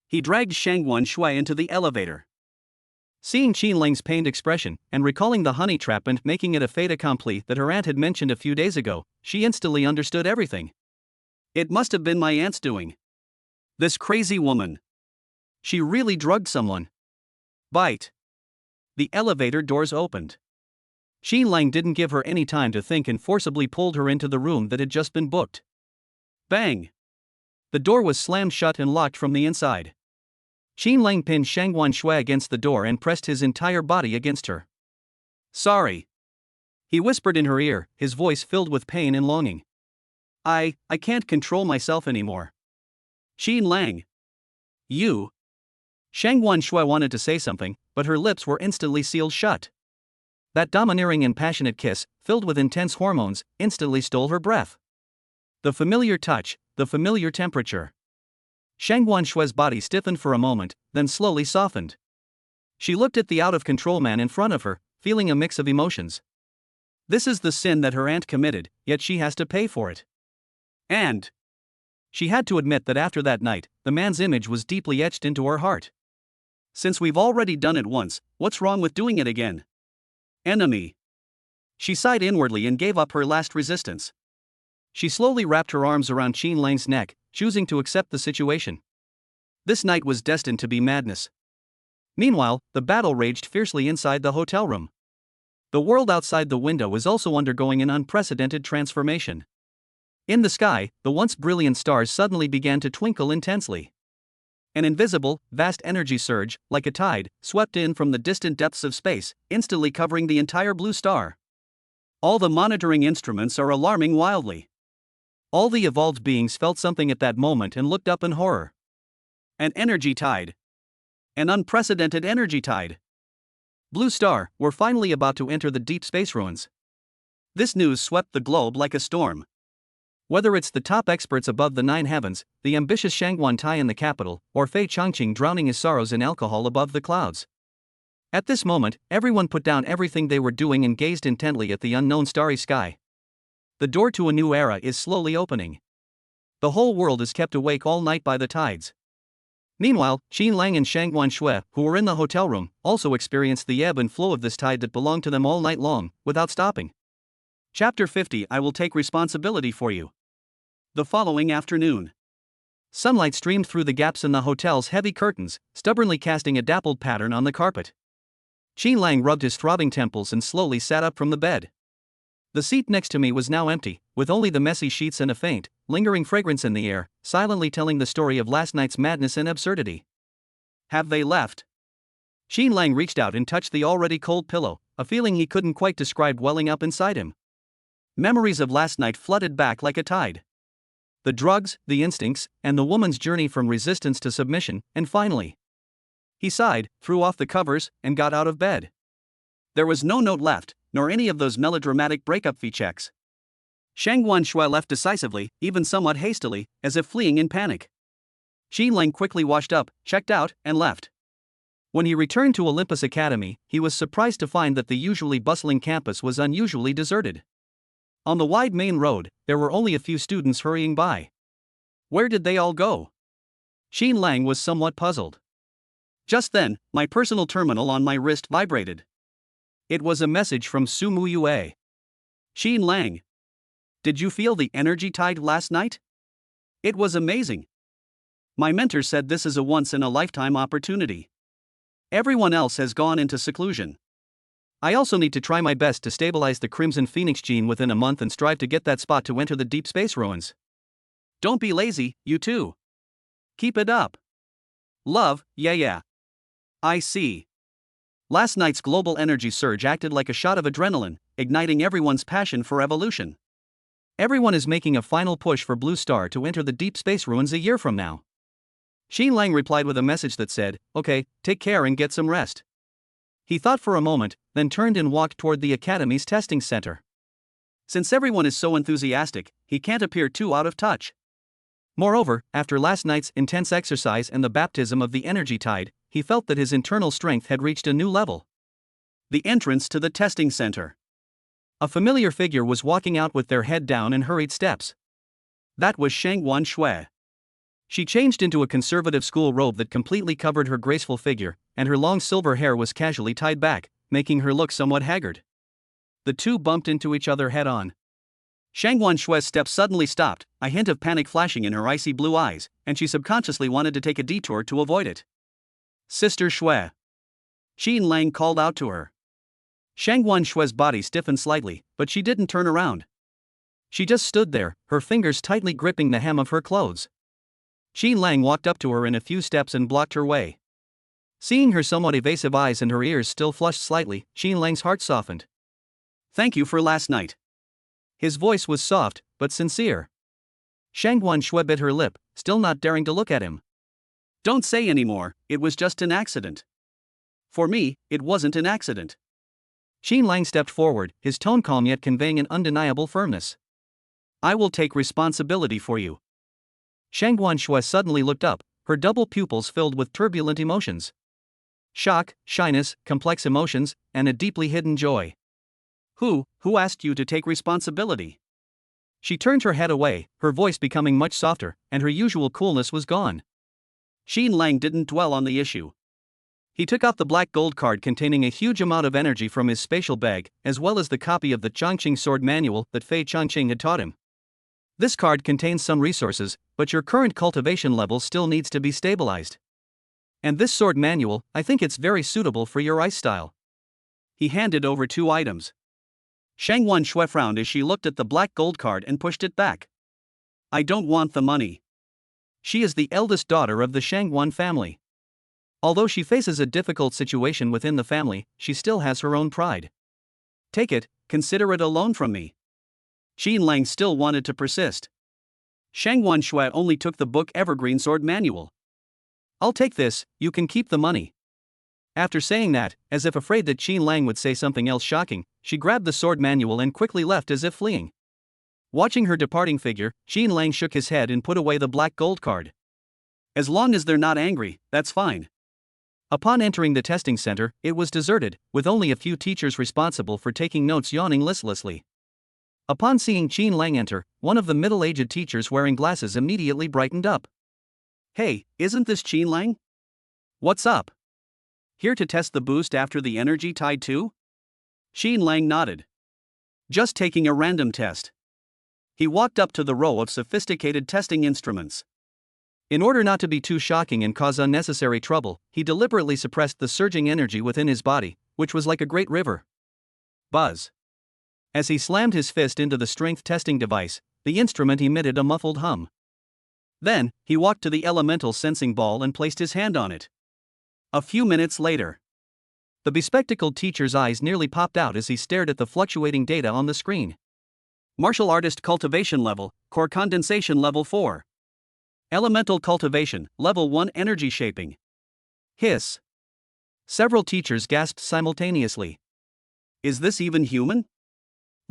[SPEAKER 1] He dragged Shangguan Shui into the elevator. Seeing Qin Lang's pained expression, and recalling the honey trap and making it a fait accompli that her aunt had mentioned a few days ago, she instantly understood everything. It must have been my aunt's doing. This crazy woman. She really drugged someone. Bite. The elevator doors opened. Qin Lang didn't give her any time to think and forcibly pulled her into the room that had just been booked. Bang! The door was slammed shut and locked from the inside. Qin Lang pinned Shangguan Shui against the door and pressed his entire body against her. Sorry. He whispered in her ear, his voice filled with pain and longing. I can't control myself anymore. Qin Lang. You. Shangguan Shui wanted to say something, but her lips were instantly sealed shut. That domineering and passionate kiss, filled with intense hormones, instantly stole her breath. The familiar touch, the familiar temperature. Shangguan Shui's body stiffened for a moment, then slowly softened. She looked at the out-of-control man in front of her, feeling a mix of emotions. This is the sin that her aunt committed, yet she has to pay for it. And she had to admit that after that night, the man's image was deeply etched into her heart. Since we've already done it once, what's wrong with doing it again? Enemy. She sighed inwardly and gave up her last resistance. She slowly wrapped her arms around Qin Lang's neck, choosing to accept the situation. This night was destined to be madness. Meanwhile, the battle raged fiercely inside the hotel room. The world outside the window was also undergoing an unprecedented transformation. In the sky, the once brilliant stars suddenly began to twinkle intensely. An invisible, vast energy surge, like a tide, swept in from the distant depths of space, instantly covering the entire blue star. All the monitoring instruments are alarming wildly. All the evolved beings felt something at that moment and looked up in horror. An energy tide. An unprecedented energy tide. Blue Star, we're finally about to enter the deep space ruins. This news swept the globe like a storm. Whether it's the top experts above the 9 heavens, the ambitious Shangguan Tai in the capital, or Bai Qianqian drowning his sorrows in alcohol above the clouds. At this moment, everyone put down everything they were doing and gazed intently at the unknown starry sky. The door to a new era is slowly opening. The whole world is kept awake all night by the tides. Meanwhile, Qin Lang and Shang Guanshui, who were in the hotel room, also experienced the ebb and flow of this tide that belonged to them all night long, without stopping. Chapter 50. I will take responsibility for you. The following afternoon, sunlight streamed through the gaps in the hotel's heavy curtains, stubbornly casting a dappled pattern on the carpet. Qin Lang rubbed his throbbing temples and slowly sat up from the bed. The seat next to me was now empty, with only the messy sheets and a faint, lingering fragrance in the air, silently telling the story of last night's madness and absurdity. Have they left? Qin Lang reached out and touched the already cold pillow, a feeling he couldn't quite describe welling up inside him. Memories of last night flooded back like a tide. The drugs, the instincts, and the woman's journey from resistance to submission, and finally. He sighed, threw off the covers, and got out of bed. There was no note left, nor any of those melodramatic breakup fee checks. Shang Guanshui left decisively, even somewhat hastily, as if fleeing in panic. Qin Lang quickly washed up, checked out, and left. When he returned to Olympus Academy, he was surprised to find that the usually bustling campus was unusually deserted. On the wide main road, there were only a few students hurrying by. Where did they all go? Qin Lang was somewhat puzzled. Just then, my personal terminal on my wrist vibrated. It was a message from Su Muyue. Qin Lang. Did you feel the energy tide last night? It was amazing. My mentor said this is a once-in-a-lifetime opportunity. Everyone else has gone into seclusion. I also need to try my best to stabilize the Crimson Phoenix gene within a month and strive to get that spot to enter the deep space ruins. Don't be lazy, you too. Keep it up. Love, yeah. I see. Last night's global energy surge acted like a shot of adrenaline, igniting everyone's passion for evolution. Everyone is making a final push for Blue Star to enter the deep space ruins a year from now. Qin Lang replied with a message that said, "Okay, take care and get some rest." He thought for a moment, then turned and walked toward the Academy's testing center. Since everyone is so enthusiastic, he can't appear too out of touch. Moreover, after last night's intense exercise and the baptism of the energy tide, he felt that his internal strength had reached a new level. The entrance to the testing center. A familiar figure was walking out with their head down and hurried steps. That was Shang Guanshui. She changed into a conservative school robe that completely covered her graceful figure, and her long silver hair was casually tied back, making her look somewhat haggard. The two bumped into each other head-on. Shang Guanshui's steps suddenly stopped, a hint of panic flashing in her icy blue eyes, and she subconsciously wanted to take a detour to avoid it. "Sister Shui." Qin Lang called out to her. Shang Guanshui's body stiffened slightly, but she didn't turn around. She just stood there, her fingers tightly gripping the hem of her clothes. Qin Lang walked up to her in a few steps and blocked her way. Seeing her somewhat evasive eyes and her ears still flushed slightly, Qin Lang's heart softened. "Thank you for last night." His voice was soft, but sincere. Shang Guanshui bit her lip, still not daring to look at him. "Don't say any more, it was just an accident." "For me, it wasn't an accident." Qin Lang stepped forward, his tone calm yet conveying an undeniable firmness. "I will take responsibility for you." Shang Guanshui suddenly looked up, her double pupils filled with turbulent emotions. Shock, shyness, complex emotions, and a deeply hidden joy. Who asked you to take responsibility?" She turned her head away, her voice becoming much softer, and her usual coolness was gone. Qin Lang didn't dwell on the issue. He took out the black gold card containing a huge amount of energy from his spatial bag, as well as the copy of the Chongqing sword manual that Bai Qianqian had taught him. "This card contains some resources, but your current cultivation level still needs to be stabilized. And this sword manual, I think it's very suitable for your ice style." He handed over 2 items. Shang Guanshui frowned as she looked at the black gold card and pushed it back. "I don't want the money." She is the eldest daughter of the Shangguan family. Although she faces a difficult situation within the family, she still has her own pride. "Take it, consider it a loan from me." Qin Lang still wanted to persist. Shang Guanshui only took the book Evergreen Sword Manual. "I'll take this, you can keep the money." After saying that, as if afraid that Qin Lang would say something else shocking, she grabbed the sword manual and quickly left as if fleeing. Watching her departing figure, Qin Lang shook his head and put away the black gold card. "As long as they're not angry, that's fine." Upon entering the testing center, it was deserted, with only a few teachers responsible for taking notes yawning listlessly. Upon seeing Qin Lang enter, one of the middle-aged teachers wearing glasses immediately brightened up. Hey, isn't this Qin Lang? What's up? Here to test the boost after the energy tide too? Qin Lang nodded. Just taking a random test. He walked up to the row of sophisticated testing instruments. In order not to be too shocking and cause unnecessary trouble, he deliberately suppressed the surging energy within his body, which was like a great river. Buzz. As he slammed his fist into the strength testing device, the instrument emitted a muffled hum. Then, he walked to the elemental sensing ball and placed his hand on it. A few minutes later, the bespectacled teacher's eyes nearly popped out as he stared at the fluctuating data on the screen. Martial Artist Cultivation Level, Core Condensation Level 4. Elemental Cultivation, Level 1 Energy Shaping. Hiss. Several teachers gasped simultaneously. Is this even human?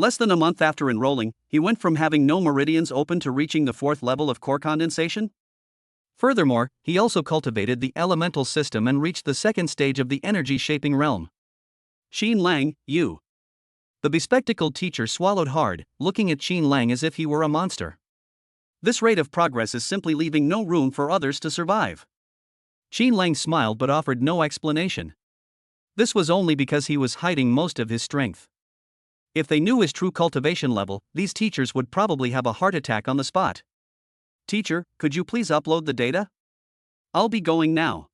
[SPEAKER 1] Less than a month after enrolling, he went from having no meridians open to reaching the 4th level of core condensation. Furthermore, he also cultivated the elemental system and reached the 2nd stage of the energy shaping realm. Qin Lang, you. The bespectacled teacher swallowed hard, looking at Qin Lang as if he were a monster. This rate of progress is simply leaving no room for others to survive. Qin Lang smiled but offered no explanation. This was only because he was hiding most of his strength. If they knew his true cultivation level, these teachers would probably have a heart attack on the spot. Teacher, could you please upload the data? I'll be going now.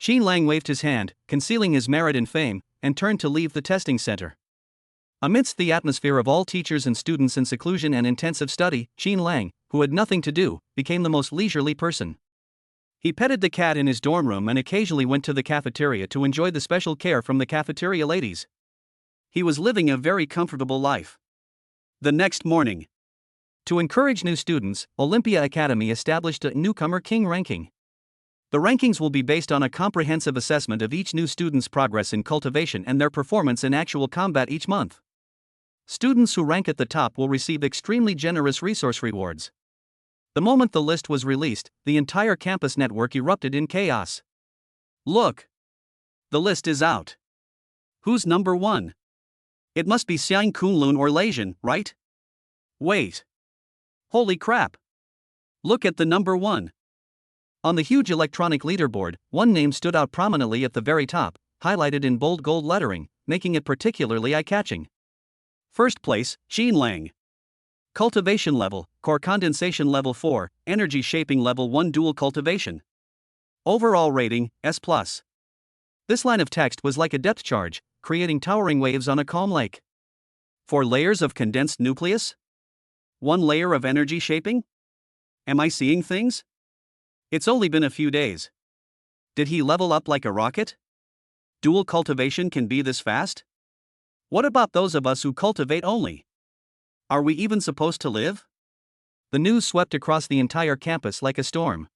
[SPEAKER 1] Qin Lang waved his hand, concealing his merit and fame, and turned to leave the testing center. Amidst the atmosphere of all teachers and students in seclusion and intensive study, Qin Lang, who had nothing to do, became the most leisurely person. He petted the cat in his dorm room and occasionally went to the cafeteria to enjoy the special care from the cafeteria ladies. He was living a very comfortable life. The next morning, to encourage new students, Olympia Academy established a newcomer king ranking. The rankings will be based on a comprehensive assessment of each new student's progress in cultivation and their performance in actual combat each month. Students who rank at the top will receive extremely generous resource rewards. The moment the list was released, the entire campus network erupted in chaos. Look! The list is out. Who's number 1? It must be Xiang Kunlun or Leijin, right? Wait. Holy crap. Look at the number 1. On the huge electronic leaderboard, one name stood out prominently at the very top, highlighted in bold gold lettering, making it particularly eye-catching. First place, Qin Lang. Cultivation level, core condensation level 4, energy shaping level 1 dual cultivation. Overall rating, S+. This line of text was like a depth charge, creating towering waves on a calm lake. 4 layers of condensed nucleus? 1 layer of energy shaping? Am I seeing things? It's only been a few days. Did he level up like a rocket? Dual cultivation can be this fast? What about those of us who cultivate only? Are we even supposed to live? The news swept across the entire campus like a storm.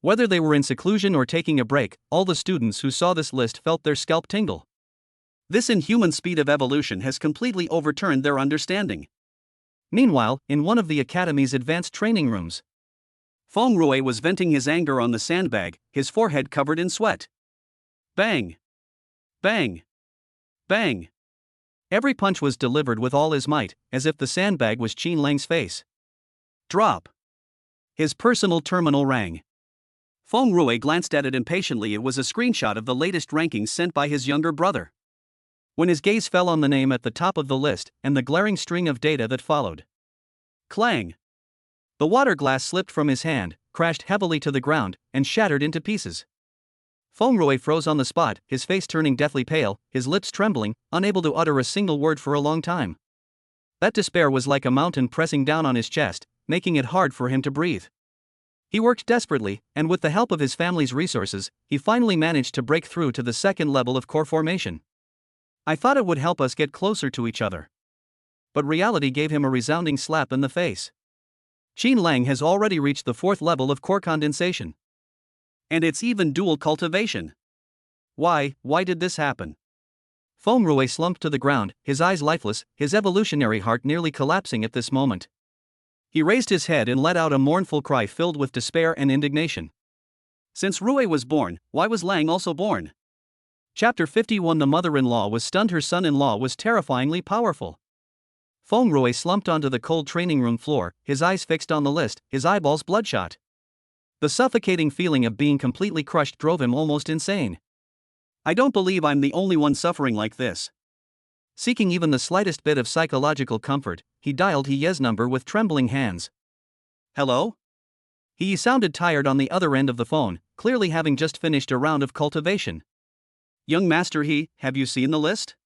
[SPEAKER 1] Whether they were in seclusion or taking a break, all the students who saw this list felt their scalp tingle. This inhuman speed of evolution has completely overturned their understanding. Meanwhile, in one of the academy's advanced training rooms, Feng Rui was venting his anger on the sandbag, his forehead covered in sweat. Bang! Bang! Bang! Every punch was delivered with all his might, as if the sandbag was Qin Lang's face. Drop! His personal terminal rang. Feng Rui glanced at it impatiently. It was a screenshot of the latest rankings sent by his younger brother. When his gaze fell on the name at the top of the list and the glaring string of data that followed. Clang! The water glass slipped from his hand, crashed heavily to the ground, and shattered into pieces. Feng Rui froze on the spot, his face turning deathly pale, his lips trembling, unable to utter a single word for a long time. That despair was like a mountain pressing down on his chest, making it hard for him to breathe. He worked desperately, and with the help of his family's resources, he finally managed to break through to the 2nd level of core formation. I thought it would help us get closer to each other. But reality gave him a resounding slap in the face. Qin Lang has already reached the 4th level of core condensation. And it's even dual cultivation. Why did this happen? Feng Rui slumped to the ground, his eyes lifeless, his evolutionary heart nearly collapsing at this moment. He raised his head and let out a mournful cry filled with despair and indignation. Since Rui was born, why was Lang also born? Chapter 51. The mother-in-law was stunned. Her son-in-law was terrifyingly powerful. Feng Rui slumped onto the cold training room floor, his eyes fixed on the list, his eyeballs bloodshot. The suffocating feeling of being completely crushed drove him almost insane. I don't believe I'm the only one suffering like this. Seeking even the slightest bit of psychological comfort, he dialed He's number with trembling hands. Hello? He sounded tired on the other end of the phone, clearly having just finished a round of cultivation. Young Master He, have you seen the list?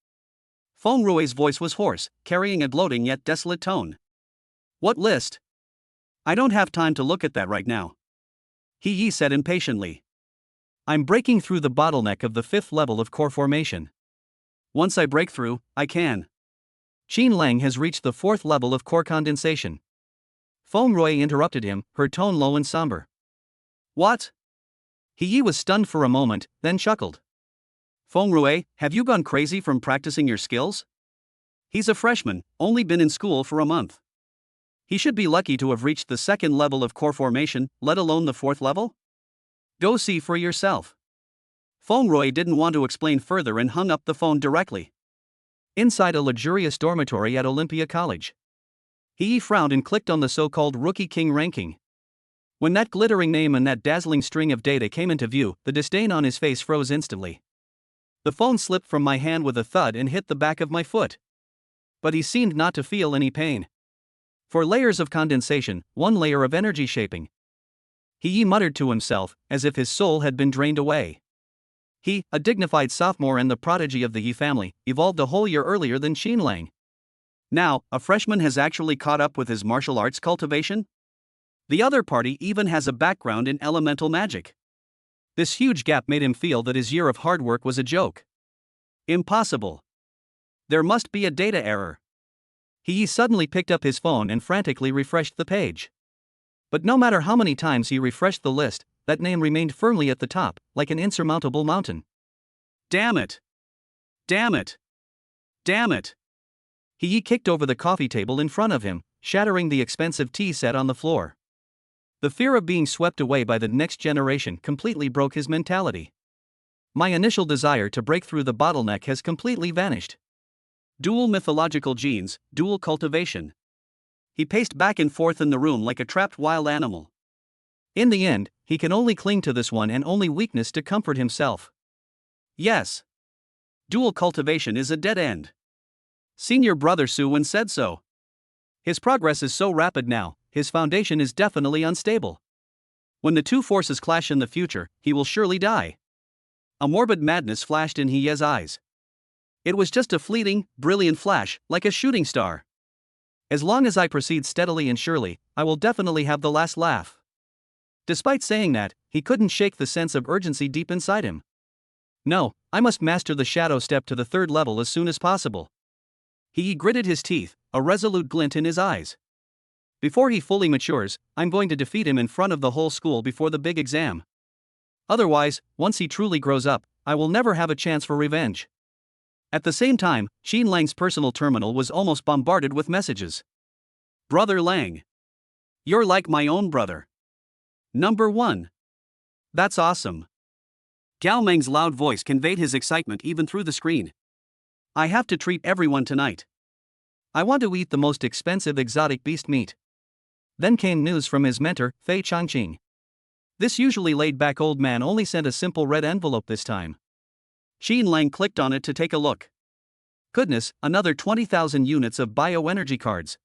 [SPEAKER 1] Feng Rui's voice was hoarse, carrying a gloating yet desolate tone. What list? I don't have time to look at that right now. He said impatiently. I'm breaking through the bottleneck of the 5th level of core formation. Once I break through, I can. Qin Lang has reached the 4th level of core condensation. Feng Rui interrupted him, her tone low and somber. What? He was stunned for a moment, then chuckled. Feng Rui, have you gone crazy from practicing your skills? He's a freshman, only been in school for a month. He should be lucky to have reached the 2nd level of core formation, let alone the 4th level? Go see for yourself. Feng Rui didn't want to explain further and hung up the phone directly. Inside a luxurious dormitory at Olympia College, He frowned and clicked on the so-called Rookie King ranking. When that glittering name and that dazzling string of data came into view, the disdain on his face froze instantly. The phone slipped from my hand with a thud and hit the back of my foot. But he seemed not to feel any pain. 4 layers of condensation, 1 layer of energy shaping. He muttered to himself, as if his soul had been drained away. He, a dignified sophomore and the prodigy of the He family, evolved a whole year earlier than Qin Lang. Now, a freshman has actually caught up with his martial arts cultivation? The other party even has a background in elemental magic. This huge gap made him feel that his year of hard work was a joke. Impossible. There must be a data error. He suddenly picked up his phone and frantically refreshed the page. But no matter how many times he refreshed the list, that name remained firmly at the top, like an insurmountable mountain. Damn it! Damn it! Damn it! He kicked over the coffee table in front of him, shattering the expensive tea set on the floor. The fear of being swept away by the next generation completely broke his mentality. My initial desire to break through the bottleneck has completely vanished. Dual mythological genes, dual cultivation. He paced back and forth in the room like a trapped wild animal. In the end, he can only cling to this one and only weakness to comfort himself. Yes. Dual cultivation is a dead end. Senior brother Suwen said so. His progress is so rapid now, his foundation is definitely unstable. When the two forces clash in the future, he will surely die. A morbid madness flashed in He's eyes. It was just a fleeting, brilliant flash, like a shooting star. As long as I proceed steadily and surely, I will definitely have the last laugh. Despite saying that, he couldn't shake the sense of urgency deep inside him. No, I must master the shadow step to the 3rd level as soon as possible. He gritted his teeth, a resolute glint in his eyes. Before he fully matures, I'm going to defeat him in front of the whole school before the big exam. Otherwise, once he truly grows up, I will never have a chance for revenge. At the same time, Qin Lang's personal terminal was almost bombarded with messages. Brother Lang. You're like my own brother. Number 1. That's awesome. Gao Meng's loud voice conveyed his excitement even through the screen. I have to treat everyone tonight. I want to eat the most expensive exotic beast meat. Then came news from his mentor, Bai Qianqian. This usually laid-back old man only sent a simple red envelope this time. Qin Lang clicked on it to take a look. Goodness, another 20,000 units of bioenergy cards.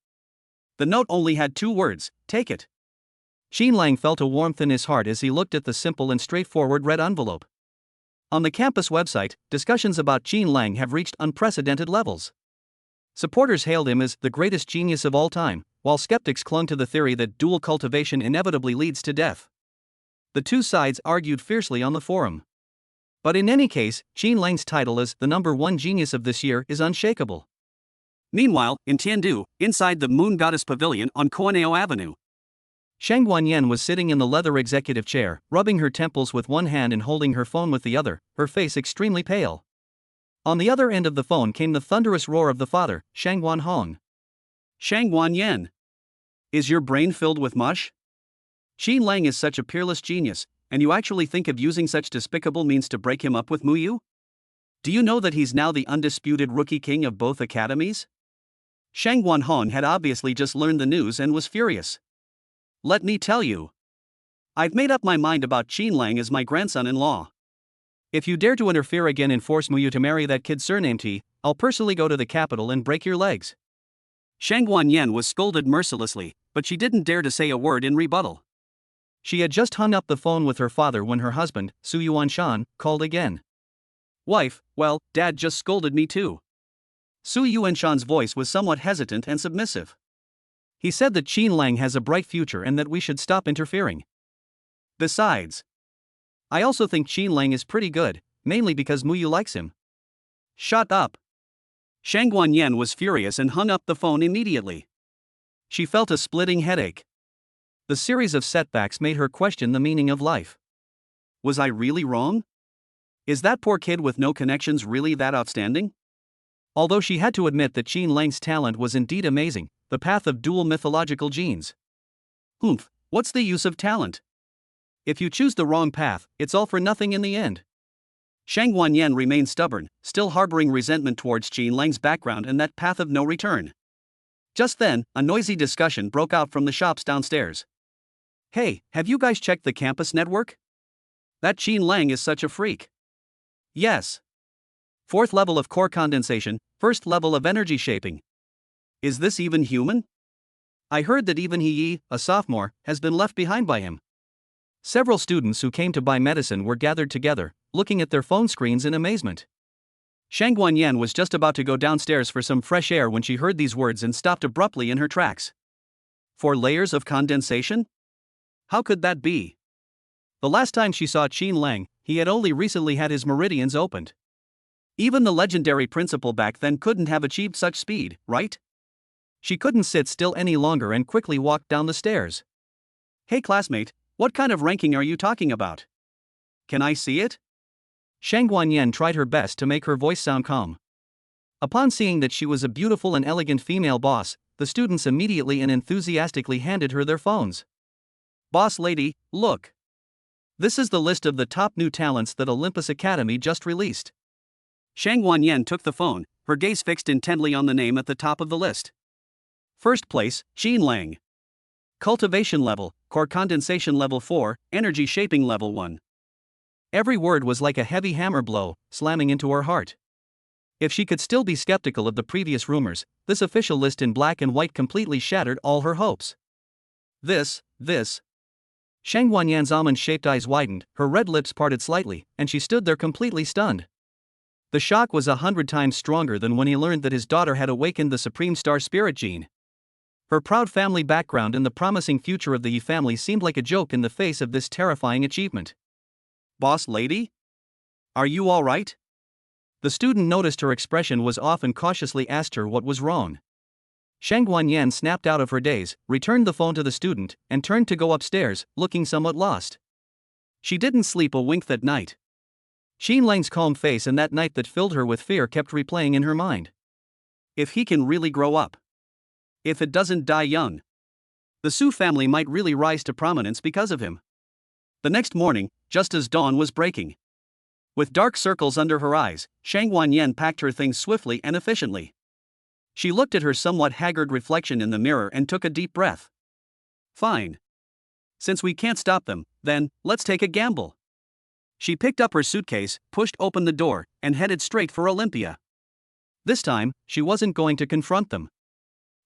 [SPEAKER 1] The note only had 2 words, take it. Qin Lang felt a warmth in his heart as he looked at the simple and straightforward red envelope. On the campus website, discussions about Qin Lang have reached unprecedented levels. Supporters hailed him as the greatest genius of all time, while skeptics clung to the theory that dual cultivation inevitably leads to death. The two sides argued fiercely on the forum. But in any case, Qin Lang's title as the number 1 genius of this year is unshakable. Meanwhile, in Tiandu, inside the Moon Goddess Pavilion on Koaneo Avenue, Shang Guanyan was sitting in the leather executive chair, rubbing her temples with one hand and holding her phone with the other, her face extremely pale. On the other end of the phone came the thunderous roar of the father, Shang Guanhong. Shang Guanyan. Is your brain filled with mush? Qin Lang is such a peerless genius, and you actually think of using such despicable means to break him up with Muyue? Do you know that he's now the undisputed rookie king of both academies? Shang Guanhong had obviously just learned the news and was furious. Let me tell you. I've made up my mind about Qin Lang as my grandson-in-law. If you dare to interfere again and force Muyue to marry that kid surnamed T, I'll personally go to the capital and break your legs. Shang Guanyan was scolded mercilessly, but she didn't dare to say a word in rebuttal. She had just hung up the phone with her father when her husband, Su Yuanshan, called again. Wife, well, Dad just scolded me too. Su Yuanshan's voice was somewhat hesitant and submissive. He said that Qin Lang has a bright future and that we should stop interfering. Besides, I also think Qin Lang is pretty good, mainly because Muyue likes him. Shut up. Shang Guanyan was furious and hung up the phone immediately. She felt a splitting headache. The series of setbacks made her question the meaning of life. Was I really wrong? Is that poor kid with no connections really that outstanding? Although she had to admit that Qin Lang's talent was indeed amazing, the path of dual mythological genes. Humph, what's the use of talent? If you choose the wrong path, it's all for nothing in the end. Shang Guanyan remained stubborn, still harboring resentment towards Qin Lang's background and that path of no return. Just then, a noisy discussion broke out from the shops downstairs. Hey, have you guys checked the campus network? That Qin Lang is such a freak. Yes. 4th level of core condensation, 1st level of energy shaping. Is this even human? I heard that even He, a sophomore, has been left behind by him. Several students who came to buy medicine were gathered together, looking at their phone screens in amazement. Shang Guanyan was just about to go downstairs for some fresh air when she heard these words and stopped abruptly in her tracks. 4 layers of condensation? How could that be? The last time she saw Qin Lang, he had only recently had his meridians opened. Even the legendary principal back then couldn't have achieved such speed, right? She couldn't sit still any longer and quickly walked down the stairs. Hey classmate, what kind of ranking are you talking about? Can I see it? Shang Guanyan tried her best to make her voice sound calm. Upon seeing that she was a beautiful and elegant female boss, the students immediately and enthusiastically handed her their phones. Boss lady, look. This is the list of the top new talents that Olympus Academy just released. Shang Guanyan took the phone, her gaze fixed intently on the name at the top of the list. First place, Qin Lang. Cultivation level, core condensation level 4, energy shaping level 1. Every word was like a heavy hammer blow, slamming into her heart. If she could still be skeptical of the previous rumors, this official list in black and white completely shattered all her hopes. This. Shang Guanyan's almond-shaped eyes widened, her red lips parted slightly, and she stood there completely stunned. The shock was 100 times stronger than when he learned that his daughter had awakened the Supreme Star Spirit gene. Her proud family background and the promising future of the Yi family seemed like a joke in the face of this terrifying achievement. Boss lady? Are you all right? The student noticed her expression was off and cautiously asked her what was wrong. Shang Guanyan snapped out of her daze, returned the phone to the student, and turned to go upstairs, looking somewhat lost. She didn't sleep a wink that night. Qin Lang's calm face and that night that filled her with fear kept replaying in her mind. If he can really grow up. If it doesn't die young. The Su family might really rise to prominence because of him. The next morning, just as dawn was breaking. With dark circles under her eyes, Shang Guanyan packed her things swiftly and efficiently. She looked at her somewhat haggard reflection in the mirror and took a deep breath. Fine. Since we can't stop them, then, let's take a gamble. She picked up her suitcase, pushed open the door, and headed straight for Olympia. This time, she wasn't going to confront them.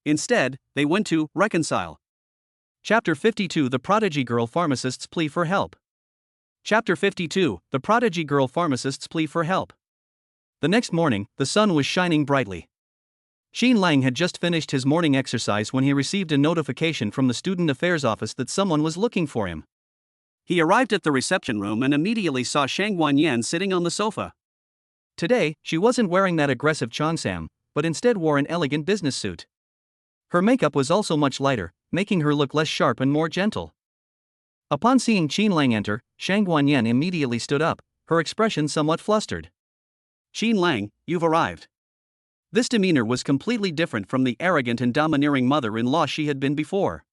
[SPEAKER 1] Instead, they went to reconcile. Chapter 52 The Prodigy Girl Pharmacist's Plea for Help. Chapter 52 The Prodigy Girl Pharmacist's Plea for Help. The next morning, the sun was shining brightly. Qin Lang had just finished his morning exercise when he received a notification from the student affairs office that someone was looking for him. He arrived at the reception room and immediately saw Shang Guanyan sitting on the sofa. Today, she wasn't wearing that aggressive cheongsam, but instead wore an elegant business suit. Her makeup was also much lighter, making her look less sharp and more gentle. Upon seeing Qin Lang enter, Shang Guanyan immediately stood up, her expression somewhat flustered. Qin Lang, you've arrived. This demeanor was completely different from the arrogant and domineering mother-in-law she had been before.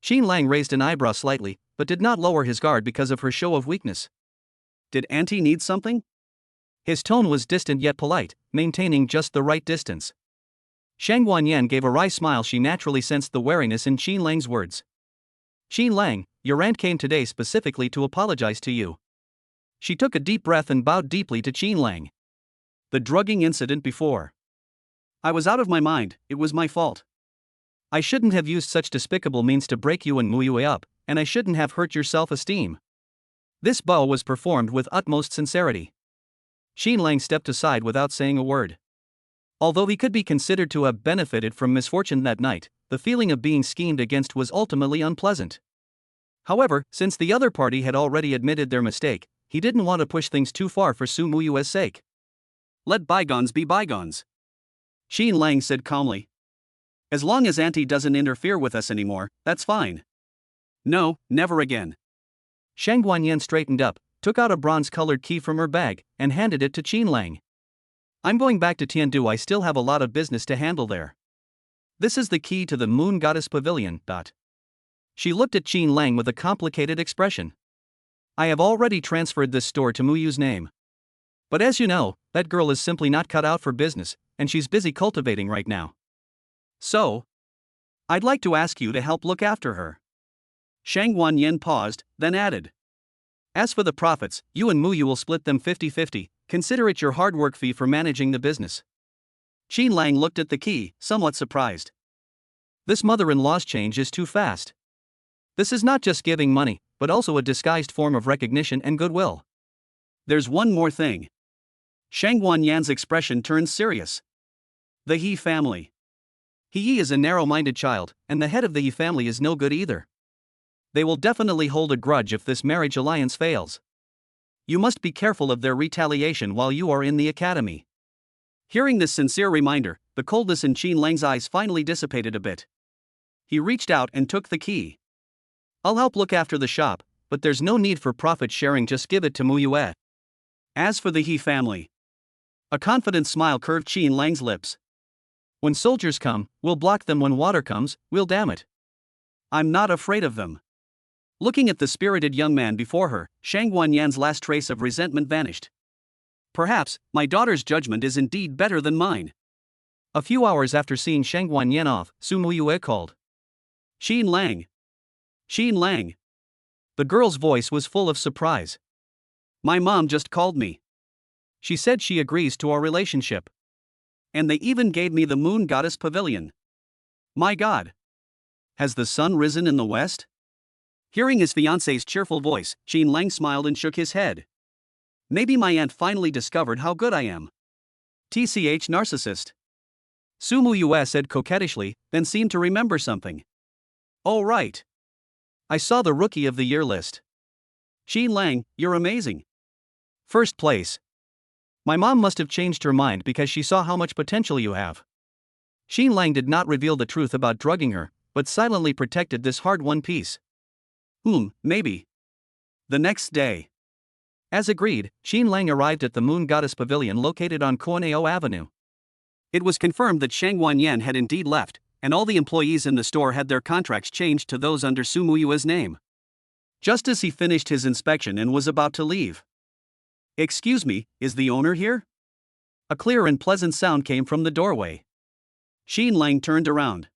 [SPEAKER 1] Qin Lang raised an eyebrow slightly, but did not lower his guard because of her show of weakness. Did Auntie need something? His tone was distant yet polite, maintaining just the right distance. Shang Guanyan gave a wry smile. She naturally sensed the wariness in Qin Lang's words. Qin Lang, your aunt came today specifically to apologize to you. She took a deep breath and bowed deeply to Qin Lang. The drugging incident before. I was out of my mind, it was my fault. I shouldn't have used such despicable means to break you and Muyue up, and I shouldn't have hurt your self-esteem. This bow was performed with utmost sincerity. Qin Lang stepped aside without saying a word. Although he could be considered to have benefited from misfortune that night, the feeling of being schemed against was ultimately unpleasant. However, since the other party had already admitted their mistake, he didn't want to push things too far for Su Muyue's sake. Let bygones be bygones, Qin Lang said calmly. As long as Auntie doesn't interfere with us anymore, that's fine. No, never again. Shang Guanyan straightened up, took out a bronze-colored key from her bag, and handed it to Qin Lang. I'm going back to Tiandu. I still have a lot of business to handle there. This is the key to the Moon Goddess Pavilion. She looked at Qin Lang with a complicated expression. I have already transferred this store to Muyue's name. But as you know, that girl is simply not cut out for business, and she's busy cultivating right now. So, I'd like to ask you to help look after her. Shang Guanyan paused, then added. As for the profits, you and Muyue will split them 50-50, consider it your hard work fee for managing the business. Qin Lang looked at the key, somewhat surprised. This mother-in-law's change is too fast. This is not just giving money, but also a disguised form of recognition and goodwill. There's one more thing. Shang Guanyan's expression turned serious. The He family. He is a narrow-minded child, and the head of the He family is no good either. They will definitely hold a grudge if this marriage alliance fails. You must be careful of their retaliation while you are in the academy. Hearing this sincere reminder, the coldness in Qin Lang's eyes finally dissipated a bit. He reached out and took the key. I'll help look after the shop, but there's no need for profit sharing, just give it to Muyue. As for the He family. A confident smile curved Qin Lang's lips. When soldiers come, we'll block them. When water comes, we'll dam it. I'm not afraid of them. Looking at the spirited young man before her, Shang Guanyan's last trace of resentment vanished. Perhaps, my daughter's judgment is indeed better than mine. A few hours after seeing Shang Guanyan off, Su Muyue called. Qin Lang. Qin Lang. The girl's voice was full of surprise. My mom just called me. She said she agrees to our relationship. And they even gave me the Moon Goddess Pavilion. My God. Has the sun risen in the west? Hearing his fiancée's cheerful voice, Qin Lang smiled and shook his head. Maybe my aunt finally discovered how good I am. TCH narcissist. Su Muyue said coquettishly, then seemed to remember something. Oh right. I saw the Rookie of the Year list. Qin Lang, you're amazing. First place. My mom must have changed her mind because she saw how much potential you have. Qin Lang did not reveal the truth about drugging her, but silently protected this hard-won piece. Maybe. The next day. As agreed, Qin Lang arrived at the Moon Goddess Pavilion located on Koaneo Avenue. It was confirmed that Shang Guanyan had indeed left, and all the employees in the store had their contracts changed to those under Su Muyue's name. Just as he finished his inspection and was about to leave. Excuse me, is the owner here? A clear and pleasant sound came from the doorway. Qin Lang turned around.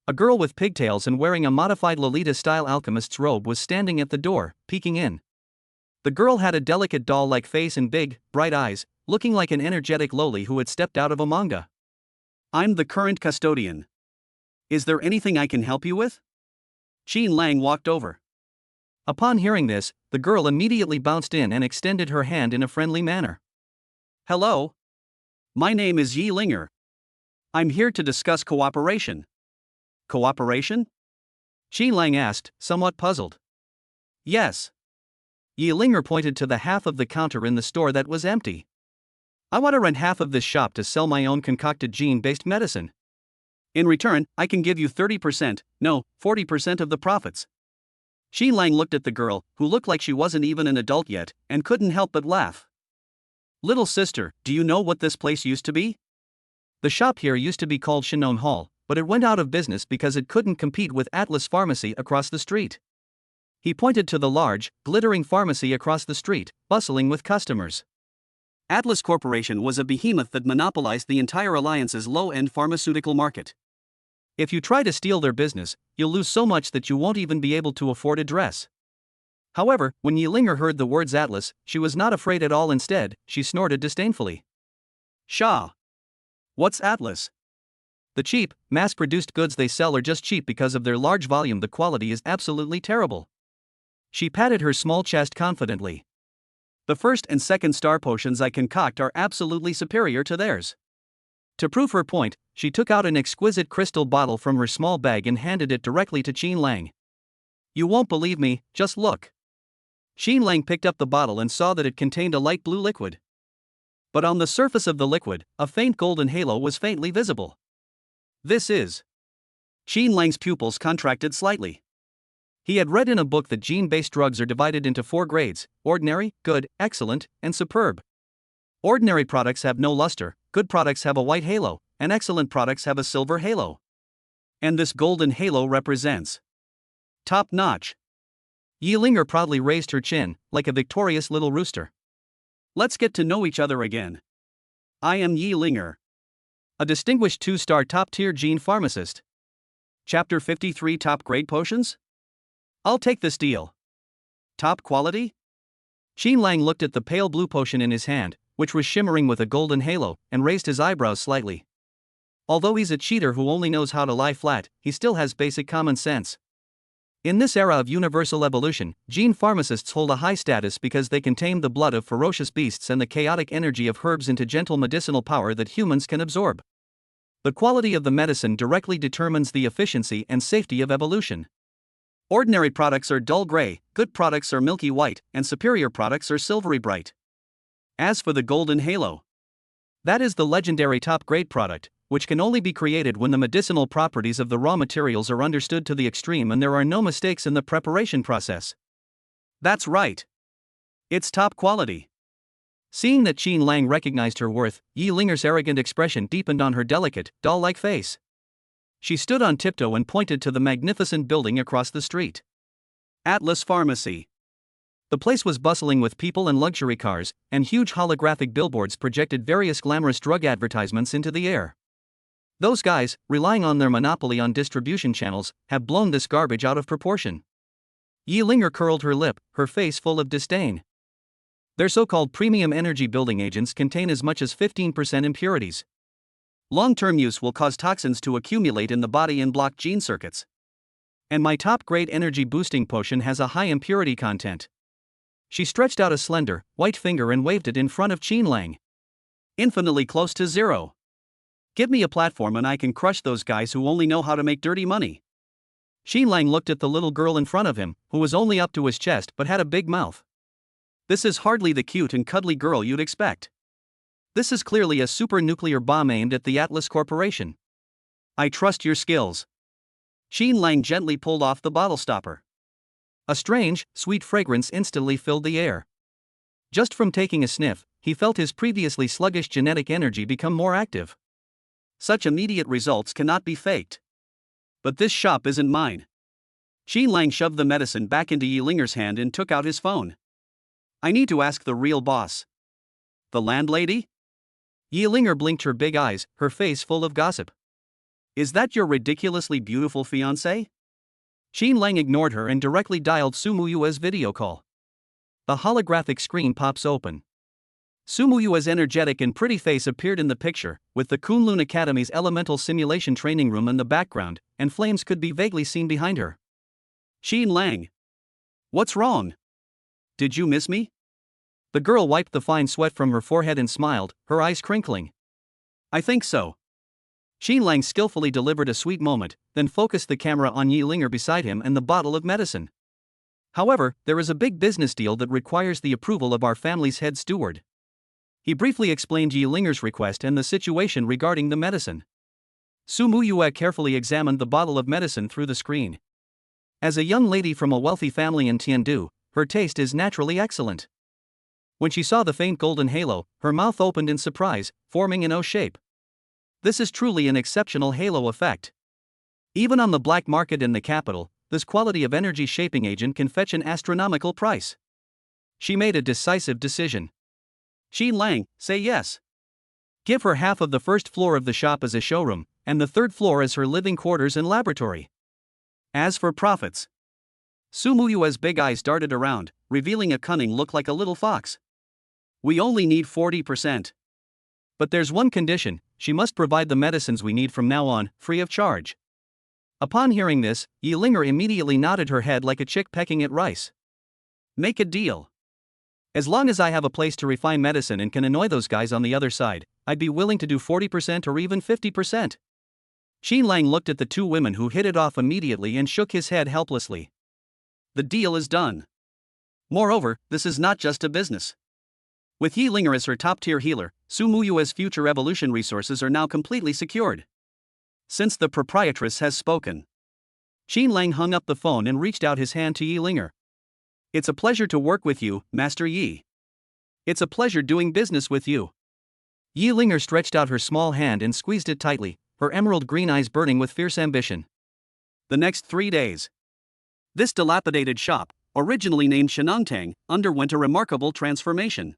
[SPEAKER 1] A girl with pigtails and wearing a modified Lolita-style alchemist's robe was standing at the door, peeking in. The girl had a delicate doll-like face and big, bright eyes, looking like an energetic loli who had stepped out of a manga. I'm the current custodian. Is there anything I can help you with? Qin Lang walked over. Upon hearing this, the girl immediately bounced in and extended her hand in a friendly manner. Hello. My name is Yi Linger. I'm here to discuss cooperation. Cooperation? Qin Lang asked, somewhat puzzled. Yes. Yi Linger pointed to the half of the counter in the store that was empty. I want to rent half of this shop to sell my own concocted gene-based medicine. In return, I can give you 30%, no, 40% of the profits. Qin Lang looked at the girl, who looked like she wasn't even an adult yet, and couldn't help but laugh. Little sister, do you know what this place used to be? The shop here used to be called Shannon Hall, but it went out of business because it couldn't compete with Atlas Pharmacy across the street. He pointed to the large, glittering pharmacy across the street, bustling with customers. Atlas Corporation was a behemoth that monopolized the entire alliance's low-end pharmaceutical market. If you try to steal their business, you'll lose so much that you won't even be able to afford a dress. However, when Yilinger heard the words Atlas, she was not afraid at all. Instead, she snorted disdainfully. Shah! What's Atlas? The cheap, mass-produced goods they sell are just cheap because of their large volume. The quality is absolutely terrible. She patted her small chest confidently. The first and second star potions I concoct are absolutely superior to theirs. To prove her point, she took out an exquisite crystal bottle from her small bag and handed it directly to Qin Lang. You won't believe me, just look. Qin Lang picked up the bottle and saw that it contained a light blue liquid. But on the surface of the liquid, a faint golden halo was faintly visible. This is. Qin Lang's pupils contracted slightly. He had read in a book that gene-based drugs are divided into 4 grades: ordinary, good, excellent, and superb. Ordinary products have no luster, good products have a white halo, and excellent products have a silver halo. And this golden halo represents top-notch. Yilinger proudly raised her chin, like a victorious little rooster. Let's get to know each other again. I am Yilinger, a distinguished 2-star top-tier gene pharmacist. Chapter 53: Top-grade potions? I'll take this deal. Top quality? Qin Lang looked at the pale blue potion in his hand, which was shimmering with a golden halo, and raised his eyebrows slightly. Although he's a cheater who only knows how to lie flat, he still has basic common sense. In this era of universal evolution, gene pharmacists hold a high status because they can tame the blood of ferocious beasts and the chaotic energy of herbs into gentle medicinal power that humans can absorb. The quality of the medicine directly determines the efficiency and safety of evolution. Ordinary products are dull gray, good products are milky white, and superior products are silvery bright. As for the golden halo, that is the legendary top-grade product, which can only be created when the medicinal properties of the raw materials are understood to the extreme and there are no mistakes in the preparation process. That's right. It's top quality. Seeing that Qin Lang recognized her worth, Yilinger's arrogant expression deepened on her delicate, doll-like face. She stood on tiptoe and pointed to the magnificent building across the street. Atlas Pharmacy. The place was bustling with people and luxury cars, and huge holographic billboards projected various glamorous drug advertisements into the air. Those guys, relying on their monopoly on distribution channels, have blown this garbage out of proportion. Yilinger curled her lip, her face full of disdain. Their so-called premium energy building agents contain as much as 15% impurities. Long-term use will cause toxins to accumulate in the body and block gene circuits. And my top-grade energy boosting potion has a high impurity content. She stretched out a slender, white finger and waved it in front of Qin Lang. Infinitely close to zero. Give me a platform and I can crush those guys who only know how to make dirty money. Qin Lang looked at the little girl in front of him, who was only up to his chest but had a big mouth. This is hardly the cute and cuddly girl you'd expect. This is clearly a super nuclear bomb aimed at the Atlas Corporation. I trust your skills. Qin Lang gently pulled off the bottle stopper. A strange, sweet fragrance instantly filled the air. Just from taking a sniff, he felt his previously sluggish genetic energy become more active. Such immediate results cannot be faked. But this shop isn't mine. Qin Lang shoved the medicine back into Yilinger's hand and took out his phone. I need to ask the real boss. The landlady? Yilinger blinked her big eyes, her face full of gossip. Is that your ridiculously beautiful fiancée? Qin Lang ignored her and directly dialed Su Muyue's video call. The holographic screen pops open. Su Muyue's energetic and pretty face appeared in the picture, with the Kunlun Academy's elemental simulation training room in the background, and flames could be vaguely seen behind her. Qin Lang. What's wrong? Did you miss me? The girl wiped the fine sweat from her forehead and smiled, her eyes crinkling. I think so. Qin Lang skillfully delivered a sweet moment, then focused the camera on Yilinger beside him and the bottle of medicine. However, there is a big business deal that requires the approval of our family's head steward. He briefly explained Yilinger's request and the situation regarding the medicine. Su Muyue carefully examined the bottle of medicine through the screen. As a young lady from a wealthy family in Tiandu, her taste is naturally excellent. When she saw the faint golden halo, her mouth opened in surprise, forming an O shape. This is truly an exceptional halo effect. Even on the black market in the capital, this quality of energy shaping agent can fetch an astronomical price. She made a decisive decision. Qin Lang, say yes. Give her half of the first floor of the shop as a showroom, and the third floor as her living quarters and laboratory. As for profits, Su Muyue's big eyes darted around, revealing a cunning look like a little fox. We only need 40%. But there's one condition: she must provide the medicines we need from now on, free of charge. Upon hearing this, Yilinger immediately nodded her head like a chick pecking at rice. Make a deal. As long as I have a place to refine medicine and can annoy those guys on the other side, I'd be willing to do 40% or even 50%. Qin Lang looked at the two women who hit it off immediately and shook his head helplessly. The deal is done. Moreover, this is not just a business. With Yilinger as her top-tier healer, Su Muyue's future evolution resources are now completely secured. Since the proprietress has spoken. Qin Lang hung up the phone and reached out his hand to Yilinger. It's a pleasure to work with you, Master Yi. It's a pleasure doing business with you. Yilinger stretched out her small hand and squeezed it tightly, her emerald green eyes burning with fierce ambition. The next 3 days. This dilapidated shop, originally named Shenangtang, underwent a remarkable transformation.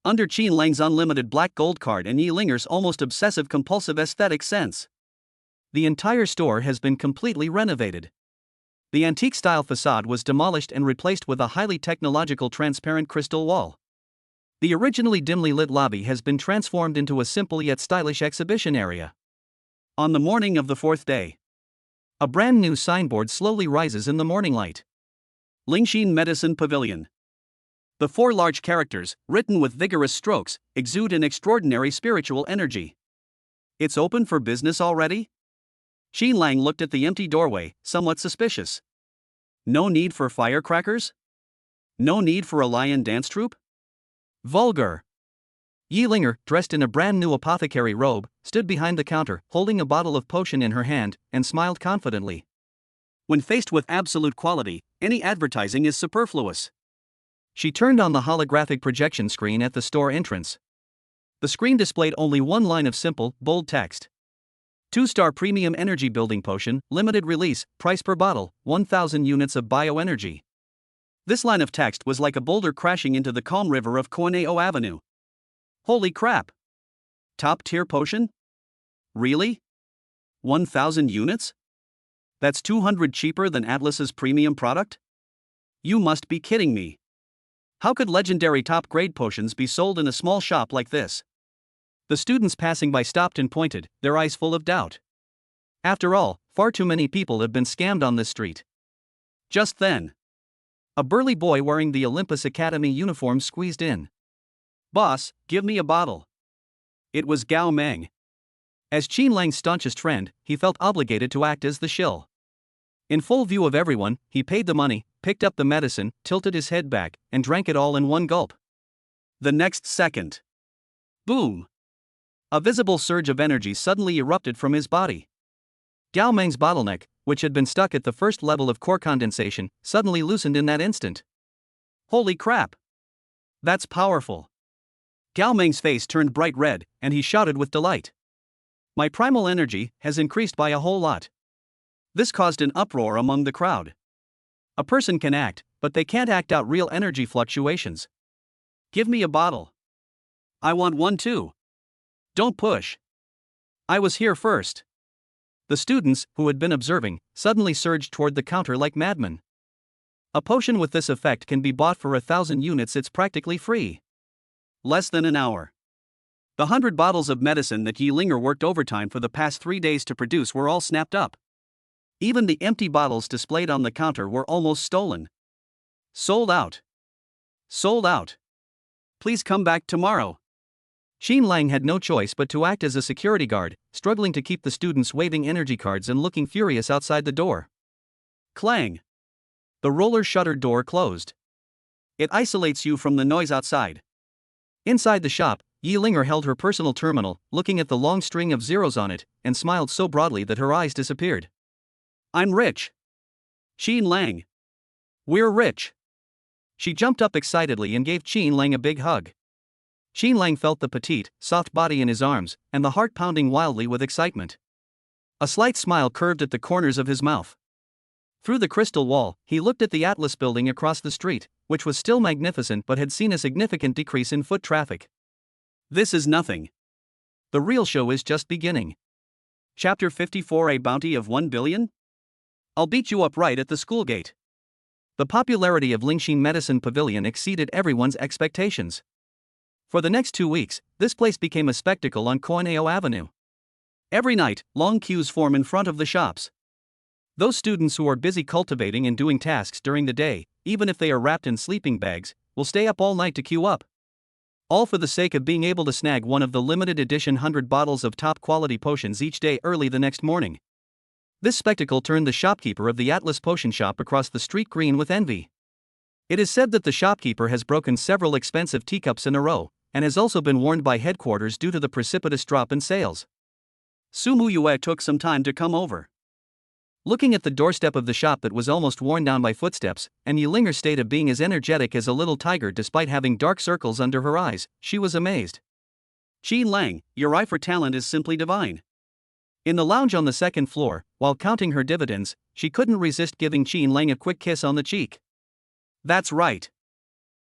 [SPEAKER 1] Under Qin Lang's unlimited black gold card and Yilinger's almost obsessive-compulsive aesthetic sense, the entire store has been completely renovated. The antique-style facade was demolished and replaced with a highly technological transparent crystal wall. The originally dimly lit lobby has been transformed into a simple yet stylish exhibition area. On the morning of the 4th day, a brand new signboard slowly rises in the morning light. Lingxin Medicine Pavilion. The 4 large characters, written with vigorous strokes, exude an extraordinary spiritual energy. It's open for business already? Qin Lang looked at the empty doorway, somewhat suspicious. No need for firecrackers? No need for a lion dance troupe? Vulgar. Yilinger, dressed in a brand new apothecary robe, stood behind the counter, holding a bottle of potion in her hand, and smiled confidently. When faced with absolute quality, any advertising is superfluous. She turned on the holographic projection screen at the store entrance. The screen displayed only one line of simple, bold text. 2-star premium energy building potion, limited release, price per bottle, 1,000 units of bioenergy. This line of text was like a boulder crashing into the calm river of Koineo Avenue. Holy crap! Top-tier potion? Really? 1,000 units? That's 200 cheaper than Atlas's premium product? You must be kidding me. How could legendary top-grade potions be sold in a small shop like this? The students passing by stopped and pointed, their eyes full of doubt. After all, far too many people have been scammed on this street. Just then, a burly boy wearing the Olympus Academy uniform squeezed in. Boss, give me a bottle. It was Gao Meng. As Qin Lang's staunchest friend, he felt obligated to act as the shill. In full view of everyone, he paid the money, picked up the medicine, tilted his head back, and drank it all in one gulp. The next second, boom! A visible surge of energy suddenly erupted from his body. Gao Meng's bottleneck, which had been stuck at the first level of core condensation, suddenly loosened in that instant. Holy crap! That's powerful. Gao Meng's face turned bright red, and he shouted with delight. My primal energy has increased by a whole lot. This caused an uproar among the crowd. A person can act, but they can't act out real energy fluctuations. Give me a bottle. I want one too. Don't push. I was here first. The students, who had been observing, suddenly surged toward the counter like madmen. A potion with this effect can be bought for 1,000 units. It's practically free. Less than an hour. The 100 bottles of medicine that Yilinger worked overtime for the past 3 days to produce were all snapped up. Even the empty bottles displayed on the counter were almost stolen. Sold out. Sold out. Please come back tomorrow. Qin Lang had no choice but to act as a security guard, struggling to keep the students waving energy cards and looking furious outside the door. Clang! The roller-shuttered door closed. It isolates you from the noise outside. Inside the shop, Yilinger held her personal terminal, looking at the long string of zeros on it, and smiled so broadly that her eyes disappeared. I'm rich. Qin Lang. We're rich. She jumped up excitedly and gave Qin Lang a big hug. Qin Lang felt the petite, soft body in his arms, and the heart pounding wildly with excitement. A slight smile curved at the corners of his mouth. Through the crystal wall, he looked at the Atlas building across the street, which was still magnificent but had seen a significant decrease in foot traffic. This is nothing. The real show is just beginning. Chapter 54, A Bounty of 1 billion? I'll beat you up right at the school gate. The popularity of Lingxin Medicine Pavilion exceeded everyone's expectations. For the next 2 weeks, this place became a spectacle on Coineo Avenue. Every night, long queues form in front of the shops. Those students who are busy cultivating and doing tasks during the day, even if they are wrapped in sleeping bags, will stay up all night to queue up. All for the sake of being able to snag one of the limited edition 100 bottles of top quality potions each day early the next morning. This spectacle turned the shopkeeper of the Atlas Potion Shop across the street green with envy. It is said that the shopkeeper has broken several expensive teacups in a row, and has also been warned by headquarters due to the precipitous drop in sales. Muyue took some time to come over. Looking at the doorstep of the shop that was almost worn down by footsteps, and Yilinger's state of being as energetic as a little tiger despite having dark circles under her eyes, she was amazed. Qin Lang, your eye for talent is simply divine. In the lounge on the second floor, while counting her dividends, she couldn't resist giving Qin Lang a quick kiss on the cheek. That's right.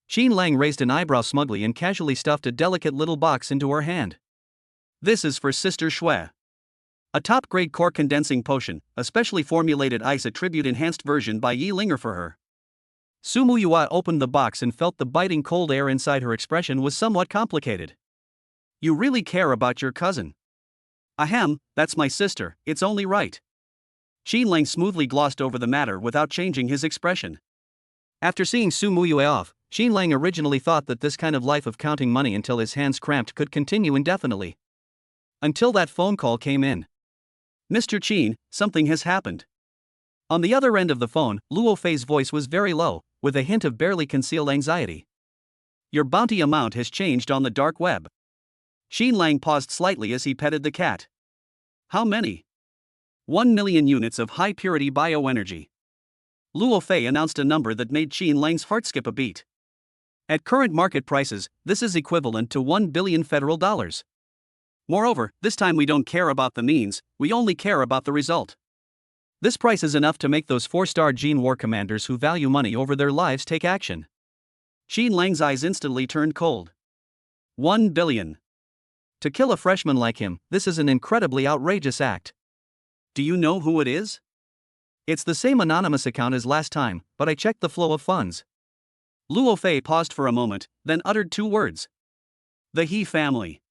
[SPEAKER 1] Qin Lang raised an eyebrow smugly and casually stuffed a delicate little box into her hand. This is for Sister Shui. A top-grade core condensing potion, a specially formulated ice attribute enhanced version by Yilinger for her. Muyue opened the box and felt the biting cold air inside. Her expression was somewhat complicated. You really care about your cousin? Ahem, that's my sister, it's only right. Qin Lang smoothly glossed over the matter without changing his expression. After seeing Muyue off, Qin Lang originally thought that this kind of life of counting money until his hands cramped could continue indefinitely. Until that phone call came in. Mr. Qin, something has happened. On the other end of the phone, Luo Fei's voice was very low, with a hint of barely concealed anxiety. Your bounty amount has changed on the dark web. Qin Lang paused slightly as he petted the cat. How many? 1 million units of high-purity bioenergy. Luo Fei announced a number that made Qin Lang's heart skip a beat. At current market prices, this is equivalent to 1 billion federal dollars. Moreover, this time we don't care about the means, we only care about the result. This price is enough to make those 4-star Jin war commanders who value money over their lives take action. Qin Lang's eyes instantly turned cold. 1 billion. To kill a freshman like him, this is an incredibly outrageous act. Do you know who it is? It's the same anonymous account as last time, but I checked the flow of funds. Luo Fei paused for a moment, then uttered 2 words. The He family.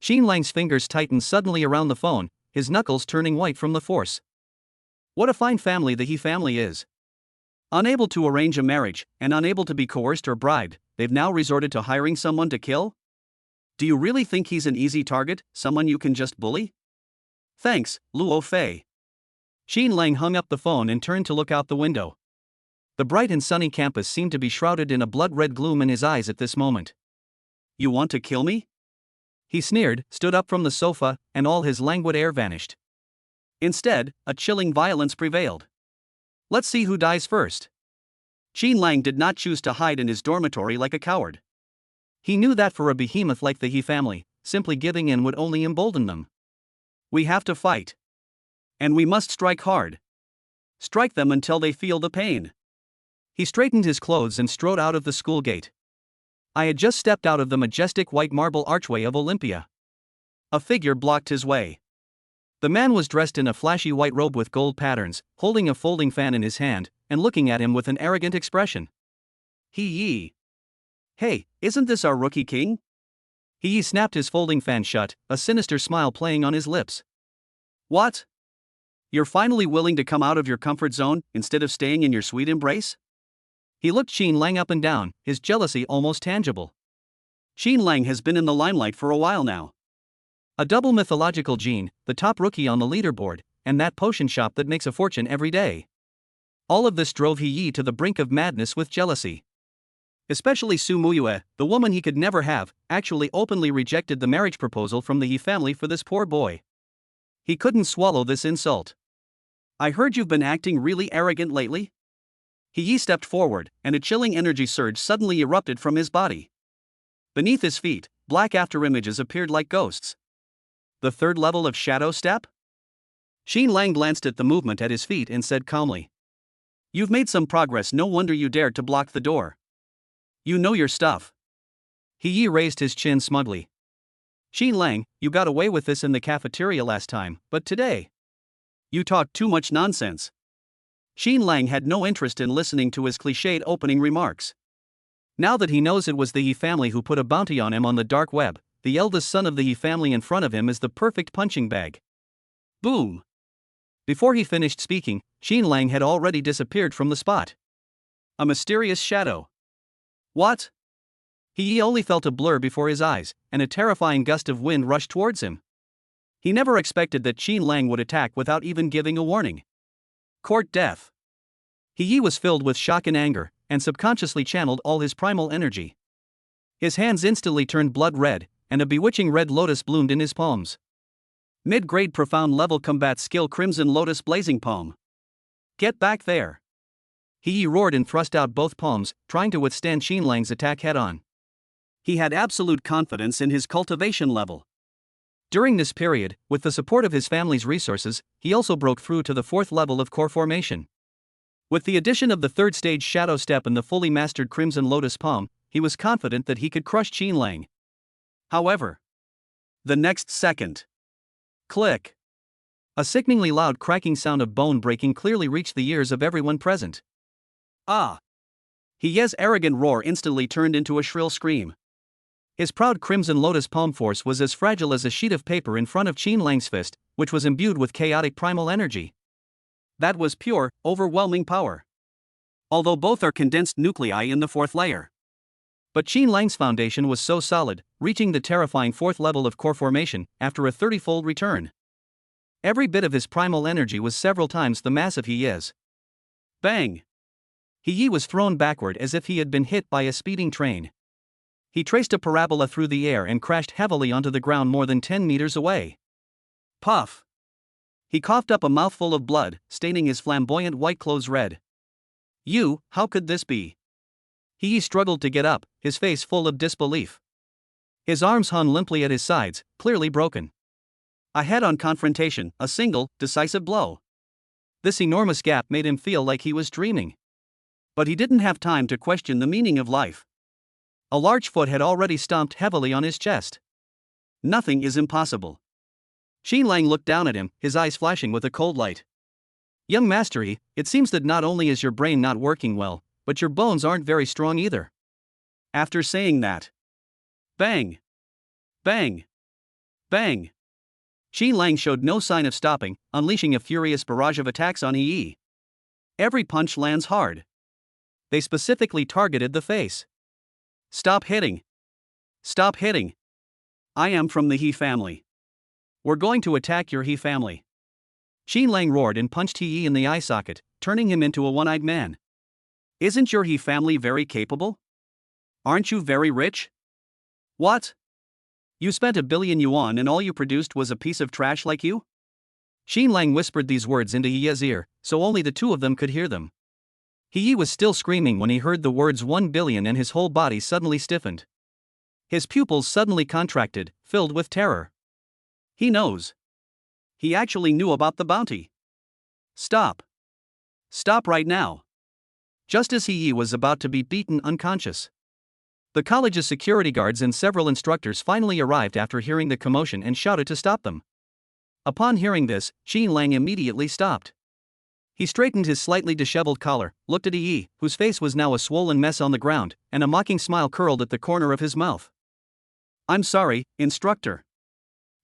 [SPEAKER 1] Qin Lang's fingers tightened suddenly around the phone, his knuckles turning white from the force. What a fine family the He family is. Unable to arrange a marriage, and unable to be coerced or bribed, they've now resorted to hiring someone to kill? Do you really think he's an easy target, someone you can just bully? Thanks, Luo Fei. Qin Lang hung up the phone and turned to look out the window. The bright and sunny campus seemed to be shrouded in a blood-red gloom in his eyes at this moment. You want to kill me? He sneered, stood up from the sofa, and all his languid air vanished. Instead, a chilling violence prevailed. Let's see who dies first. Qin Lang did not choose to hide in his dormitory like a coward. He knew that for a behemoth like the He family, simply giving in would only embolden them. We have to fight. And we must strike hard. Strike them until they feel the pain. He straightened his clothes and strode out of the school gate. I had just stepped out of the majestic white marble archway of Olympia. A figure blocked his way. The man was dressed in a flashy white robe with gold patterns, holding a folding fan in his hand, and looking at him with an arrogant expression. He. Hey, isn't this our rookie king? He snapped his folding fan shut, a sinister smile playing on his lips. What? You're finally willing to come out of your comfort zone, instead of staying in your sweet embrace? He looked Qin Lang up and down, his jealousy almost tangible. Qin Lang has been in the limelight for a while now. A double mythological Jin, the top rookie on the leaderboard, and that potion shop that makes a fortune every day. All of this drove He to the brink of madness with jealousy. Especially Muyue, the woman he could never have, actually openly rejected the marriage proposal from the He family for this poor boy. He couldn't swallow this insult. I heard you've been acting really arrogant lately? He stepped forward, and a chilling energy surge suddenly erupted from his body. Beneath his feet, black afterimages appeared like ghosts. The 3rd level of Shadow Step? Qin Lang glanced at the movement at his feet and said calmly. You've made some progress, no wonder you dared to block the door. You know your stuff. He raised his chin smugly. Xin Lang, you got away with this in the cafeteria last time, but today, you talked too much nonsense. Xin Lang had no interest in listening to his cliched opening remarks. Now that he knows it was the He family who put a bounty on him on the dark web, the eldest son of the He family in front of him is the perfect punching bag. Boom! Before he finished speaking, Xin Lang had already disappeared from the spot. A mysterious shadow. What? He only felt a blur before his eyes, and a terrifying gust of wind rushed towards him. He never expected that Xin Lang would attack without even giving a warning. Court death. He was filled with shock and anger, and subconsciously channeled all his primal energy. His hands instantly turned blood red, and a bewitching red lotus bloomed in his palms. Mid-grade profound level combat skill Crimson Lotus Blazing Palm. Get back there. He roared and thrust out both palms, trying to withstand Xin Lang's attack head-on. He had absolute confidence in his cultivation level. During this period, with the support of his family's resources, he also broke through to the 4th level of core formation. With the addition of the 3rd stage Shadow Step and the fully mastered Crimson Lotus Palm, he was confident that he could crush Xin Lang. However, the next second, click! A sickeningly loud cracking sound of bone breaking clearly reached the ears of everyone present. Ah! He's arrogant roar instantly turned into a shrill scream. His proud Crimson Lotus Palm force was as fragile as a sheet of paper in front of Xin Lang's fist, which was imbued with chaotic primal energy. That was pure, overwhelming power. Although both are condensed nuclei in the 4th layer. But Xin Lang's foundation was so solid, reaching the terrifying 4th level of core formation after a 30-fold return. Every bit of his primal energy was several times the mass of he is. Bang! He was thrown backward as if he had been hit by a speeding train. He traced a parabola through the air and crashed heavily onto the ground more than 10 meters away. Puff! He coughed up a mouthful of blood, staining his flamboyant white clothes red. How could this be? He struggled to get up, his face full of disbelief. His arms hung limply at his sides, clearly broken. A head-on confrontation, a single, decisive blow. This enormous gap made him feel like he was dreaming. But he didn't have time to question the meaning of life. A large foot had already stomped heavily on his chest. Nothing is impossible. Xin Lang looked down at him, his eyes flashing with a cold light. Young master, it seems that not only is your brain not working well, but your bones aren't very strong either. After saying that, bang! Bang! Bang! Xin Lang showed no sign of stopping, unleashing a furious barrage of attacks on Yi. Every punch lands hard. They specifically targeted the face. Stop hitting! Stop hitting! I am from the He family. We're going to attack your He family. Xin Lang roared and punched He in the eye socket, turning him into a one-eyed man. Isn't your He family very capable? Aren't you very rich? What? You spent 1 billion yuan and all you produced was a piece of trash like you? Xin Lang whispered these words into Yi's ear, so only the two of them could hear them. Yi was still screaming when he heard the words 1 billion and his whole body suddenly stiffened. His pupils suddenly contracted, filled with terror. He knows. He actually knew about the bounty. Stop. Stop right now. Just as Yi was about to be beaten unconscious. The college's security guards and several instructors finally arrived after hearing the commotion and shouted to stop them. Upon hearing this, Xin Lang immediately stopped. He straightened his slightly disheveled collar, looked at Yi, whose face was now a swollen mess on the ground, and a mocking smile curled at the corner of his mouth. I'm sorry, instructor.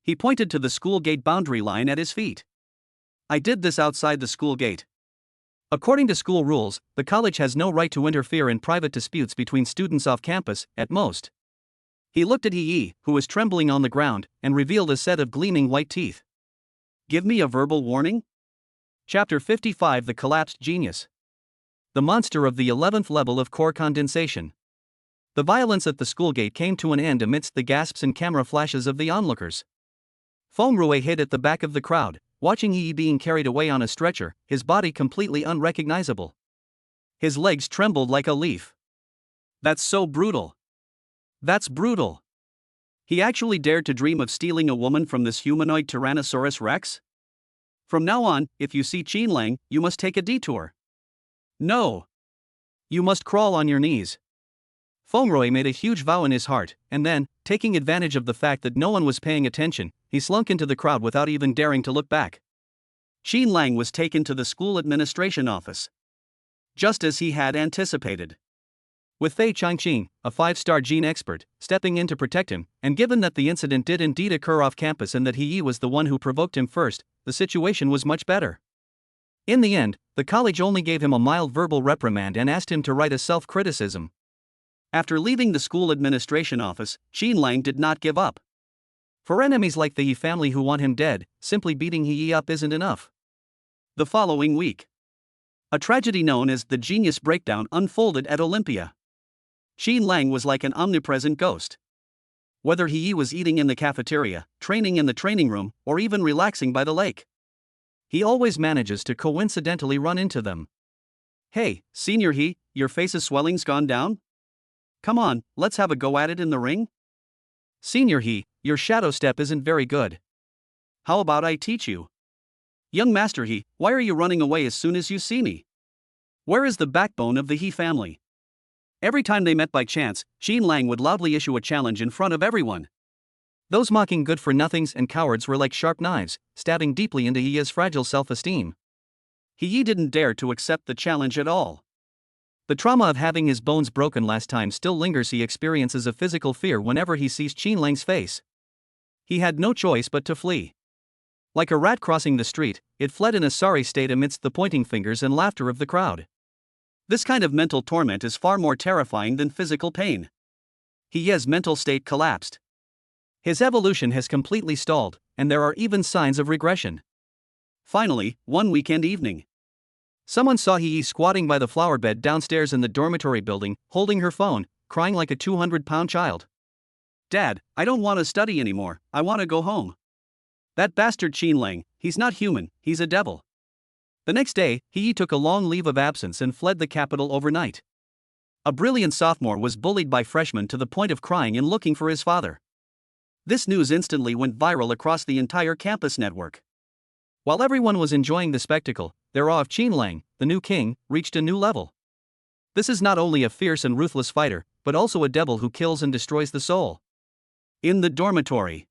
[SPEAKER 1] He pointed to the school gate boundary line at his feet. I did this outside the school gate. According to school rules, the college has no right to interfere in private disputes between students off campus, at most. He looked at Yi, who was trembling on the ground, and revealed a set of gleaming white teeth. Give me a verbal warning? Chapter 55 The Collapsed Genius. The monster of the 11th level of core condensation. The violence at the school gate came to an end amidst the gasps and camera flashes of the onlookers. Feng Rue hid at the back of the crowd, watching Yi being carried away on a stretcher, his body completely unrecognizable. His legs trembled like a leaf. That's so brutal. That's brutal. He actually dared to dream of stealing a woman from this humanoid Tyrannosaurus Rex? From now on, if you see Xin Lang, you must take a detour. No. You must crawl on your knees. Fengruo made a huge vow in his heart, and then, taking advantage of the fact that no one was paying attention, he slunk into the crowd without even daring to look back. Qin Lang was taken to the school administration office, just as he had anticipated, with Bai Qianqian, a 5-star gene expert, stepping in to protect him, and given that the incident did indeed occur off campus and that he was the one who provoked him first, the situation was much better. In the end, the college only gave him a mild verbal reprimand and asked him to write a self-criticism. After leaving the school administration office, Qin Lang did not give up. For enemies like the He family who want him dead, simply beating He up isn't enough. The following week, a tragedy known as the Genius Breakdown unfolded at Olympia. Qin Lang was like an omnipresent ghost. Whether He was eating in the cafeteria, training in the training room, or even relaxing by the lake, he always manages to coincidentally run into them. "Hey, Senior He, your face's swelling's gone down? Come on, let's have a go at it in the ring." "Senior He, your shadow step isn't very good. How about I teach you?" "Young Master He, why are you running away as soon as you see me? Where is the backbone of the He family?" Every time they met by chance, Qin Lang would loudly issue a challenge in front of everyone. Those mocking good-for-nothings and cowards were like sharp knives, stabbing deeply into He's fragile self-esteem. He didn't dare to accept the challenge at all. The trauma of having his bones broken last time still lingers. He experiences a physical fear whenever he sees Qin Lang's face. He had no choice but to flee. Like a rat crossing the street, it fled in a sorry state amidst the pointing fingers and laughter of the crowd. This kind of mental torment is far more terrifying than physical pain. His mental state collapsed. His evolution has completely stalled, and there are even signs of regression. Finally, one weekend evening, someone saw He squatting by the flower bed downstairs in the dormitory building, holding her phone, crying like a 200-pound child. "Dad, I don't want to study anymore, I want to go home. That bastard Qin Lang, he's not human, he's a devil." The next day, He took a long leave of absence and fled the capital overnight. A brilliant sophomore was bullied by freshmen to the point of crying and looking for his father. This news instantly went viral across the entire campus network. While everyone was enjoying the spectacle, their awe of Qin Lang, the new king, reached a new level. This is not only a fierce and ruthless fighter, but also a devil who kills and destroys the soul. In the dormitory,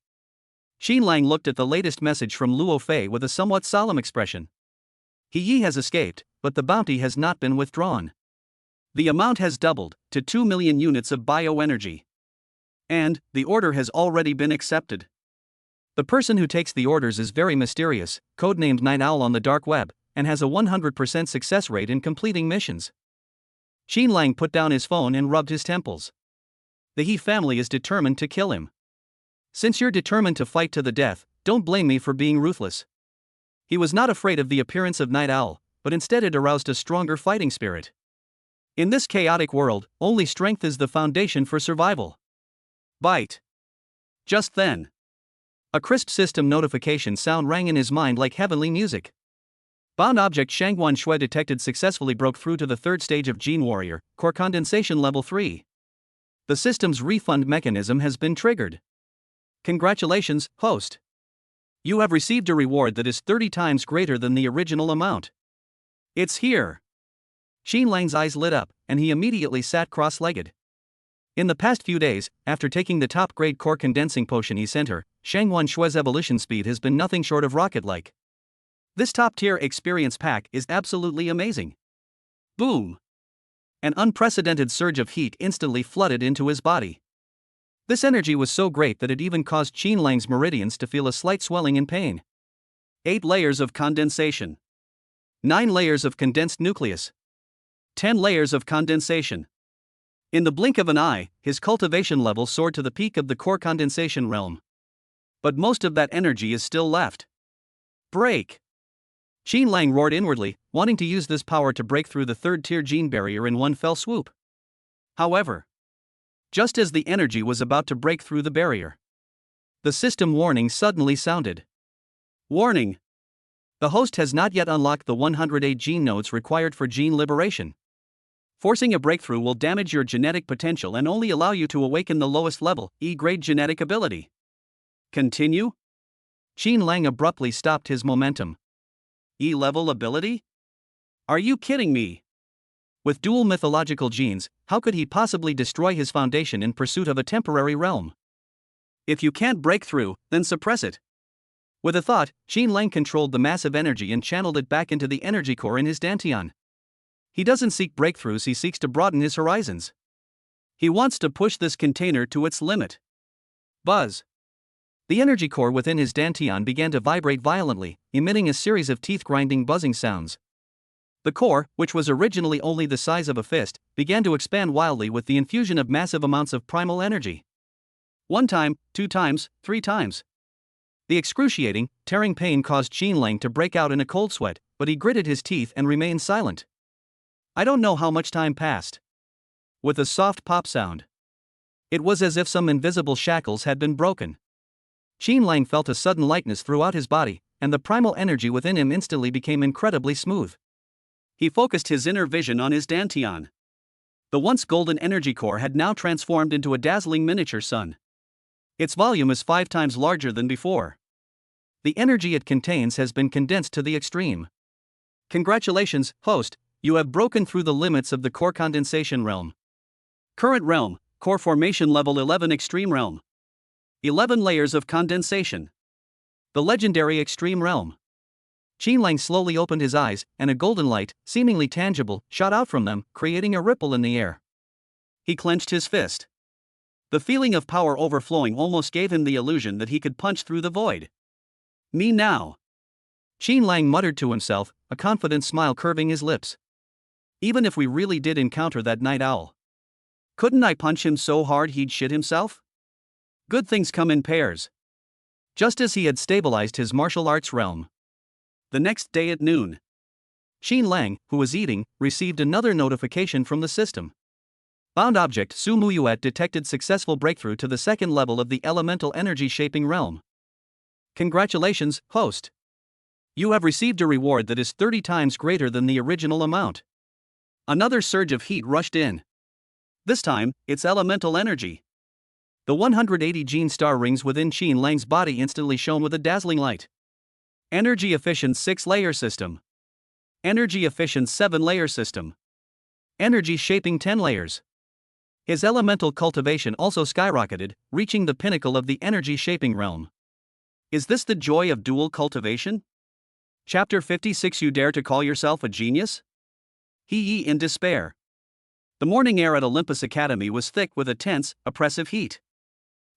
[SPEAKER 1] Qin Lang looked at the latest message from Luo Fei with a somewhat solemn expression. He has escaped, but the bounty has not been withdrawn. The amount has doubled to 2 million units of bioenergy. And the order has already been accepted. The person who takes the orders is very mysterious, codenamed Night Owl on the dark web, and has a 100% success rate in completing missions. Qin Lang put down his phone and rubbed his temples. The He family is determined to kill him. Since you're determined to fight to the death, don't blame me for being ruthless. He was not afraid of the appearance of Night Owl, but instead it aroused a stronger fighting spirit. In this chaotic world, only strength is the foundation for survival. Bite. Just then, a crisp system notification sound rang in his mind like heavenly music. Bound object Shangguan Shui detected successfully broke through to the third stage of Gene Warrior, core condensation level 3. The system's refund mechanism has been triggered. Congratulations, host. You have received a reward that is 30 times greater than the original amount. It's here. Qin Lang's eyes lit up, and he immediately sat cross-legged. In the past few days, after taking the top-grade core condensing potion he sent her, Shangguan Shui's evolution speed has been nothing short of rocket-like. This top-tier experience pack is absolutely amazing. Boom! An unprecedented surge of heat instantly flooded into his body. This energy was so great that it even caused Qin Lang's meridians to feel a slight swelling in pain. 8 layers of condensation. 9 layers of condensed nucleus. 10 layers of condensation. In the blink of an eye, his cultivation level soared to the peak of the core condensation realm. But most of that energy is still left. Break! Qin Lang roared inwardly, wanting to use this power to break through the third-tier gene barrier in one fell swoop. However, just as the energy was about to break through the barrier, the system warning suddenly sounded. Warning! The host has not yet unlocked the 108 gene nodes required for gene liberation. Forcing a breakthrough will damage your genetic potential and only allow you to awaken the lowest level, E-grade genetic ability. Continue? Qin Lang abruptly stopped his momentum. E-level ability? Are you kidding me? With dual mythological genes, how could he possibly destroy his foundation in pursuit of a temporary realm? If you can't break through, then suppress it. With a thought, Qin Lang controlled the massive energy and channeled it back into the energy core in his dantian. He doesn't seek breakthroughs, he seeks to broaden his horizons. He wants to push this container to its limit. Buzz. The energy core within his dantian began to vibrate violently, emitting a series of teeth-grinding buzzing sounds. The core, which was originally only the size of a fist, began to expand wildly with the infusion of massive amounts of primal energy. 1 time, 2 times, 3 times. The excruciating, tearing pain caused Qin Lang to break out in a cold sweat, but he gritted his teeth and remained silent. I don't know how much time passed. With a soft pop sound. It was as if some invisible shackles had been broken. Qin Lang felt a sudden lightness throughout his body, and the primal energy within him instantly became incredibly smooth. He focused his inner vision on his dantian. The once golden energy core had now transformed into a dazzling miniature sun. Its volume is 5 times larger than before. The energy it contains has been condensed to the extreme. Congratulations, host, you have broken through the limits of the core condensation realm. Current realm, core formation level 11 extreme realm. 11 layers of condensation. The legendary extreme realm. Qin Lang slowly opened his eyes, and a golden light, seemingly tangible, shot out from them, creating a ripple in the air. He clenched his fist. The feeling of power overflowing almost gave him the illusion that he could punch through the void. Me now. Qin Lang muttered to himself, a confident smile curving his lips. Even if we really did encounter that night owl, couldn't I punch him so hard he'd shit himself? Good things come in pairs. Just as he had stabilized his martial arts realm. The next day at noon, Qin Lang, who was eating, received another notification from the system. Bound object Su Muyue detected successful breakthrough to the 2nd level of the elemental energy shaping realm. Congratulations, host. You have received a reward that is 30 times greater than the original amount. Another surge of heat rushed in. This time, it's elemental energy. The 180 gene star rings within Qin Lang's body instantly shone with a dazzling light. Energy efficient 6-layer system. Energy efficient 7-layer system. Energy shaping 10 layers. His elemental cultivation also skyrocketed, reaching the pinnacle of the energy shaping realm. Is this the joy of dual cultivation? Chapter 56. You dare to call yourself a genius? He in despair. The morning air at Olympus Academy was thick with a tense, oppressive heat.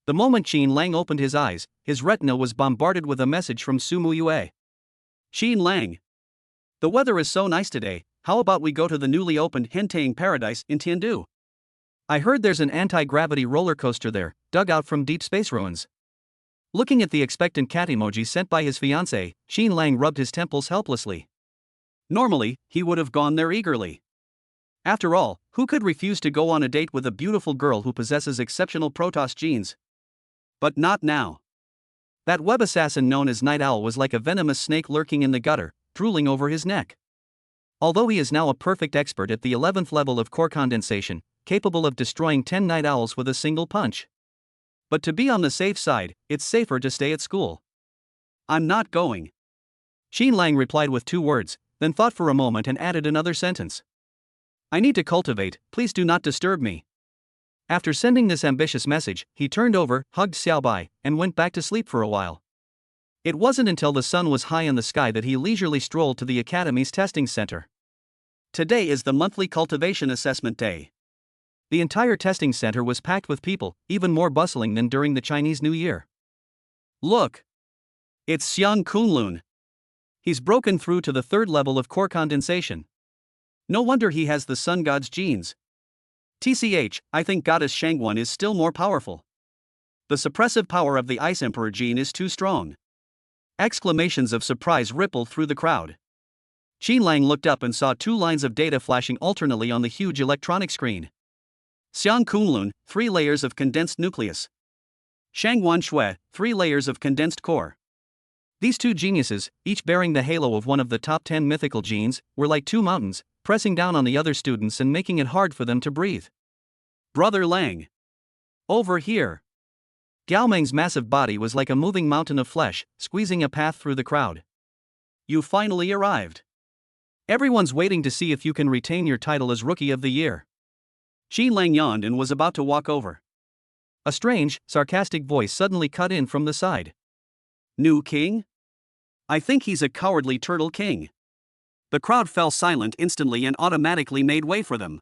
[SPEAKER 1] The moment Qin Lang opened his eyes, his retina was bombarded with a message from Su Muyue. Qin Lang. The weather is so nice today, how about we go to the newly opened Henteing Paradise in Tiandu? I heard there's an anti-gravity roller coaster there, dug out from deep space ruins. Looking at the expectant cat emoji sent by his fiancée, Qin Lang rubbed his temples helplessly. Normally, he would have gone there eagerly. After all, who could refuse to go on a date with a beautiful girl who possesses exceptional Protoss genes? But not now. That web assassin known as Night Owl was like a venomous snake lurking in the gutter, drooling over his neck. Although he is now a perfect expert at the 11th level of core condensation, capable of destroying 10 night owls with a single punch. But to be on the safe side, it's safer to stay at school. I'm not going. Qin Lang replied with 2 words, then thought for a moment and added another sentence. I need to cultivate, please do not disturb me. After sending this ambitious message, he turned over, hugged Xiaobai, and went back to sleep for a while. It wasn't until the sun was high in the sky that he leisurely strolled to the Academy's testing center. Today is the monthly cultivation assessment day. The entire testing center was packed with people, even more bustling than during the Chinese New Year. Look! It's Xiang Kunlun. He's broken through to the 3rd level of core condensation. No wonder he has the sun god's genes. TCH, I think goddess Shangguan is still more powerful. The suppressive power of the Ice Emperor gene is too strong. Exclamations of surprise rippled through the crowd. Qin Lang looked up and saw 2 lines of data flashing alternately on the huge electronic screen. Xiang Kunlun, 3 layers of condensed nucleus. Shangguan Shui, 3 layers of condensed core. These 2 geniuses, each bearing the halo of one of the top 10 mythical genes, were like 2 mountains, pressing down on the other students and making it hard for them to breathe. Brother Lang. Over here. Gao Meng's massive body was like a moving mountain of flesh, squeezing a path through the crowd. You finally arrived. Everyone's waiting to see if you can retain your title as Rookie of the Year. Qin Lang yawned and was about to walk over. A strange, sarcastic voice suddenly cut in from the side. New king? I think he's a cowardly turtle king. The crowd fell silent instantly and automatically made way for them.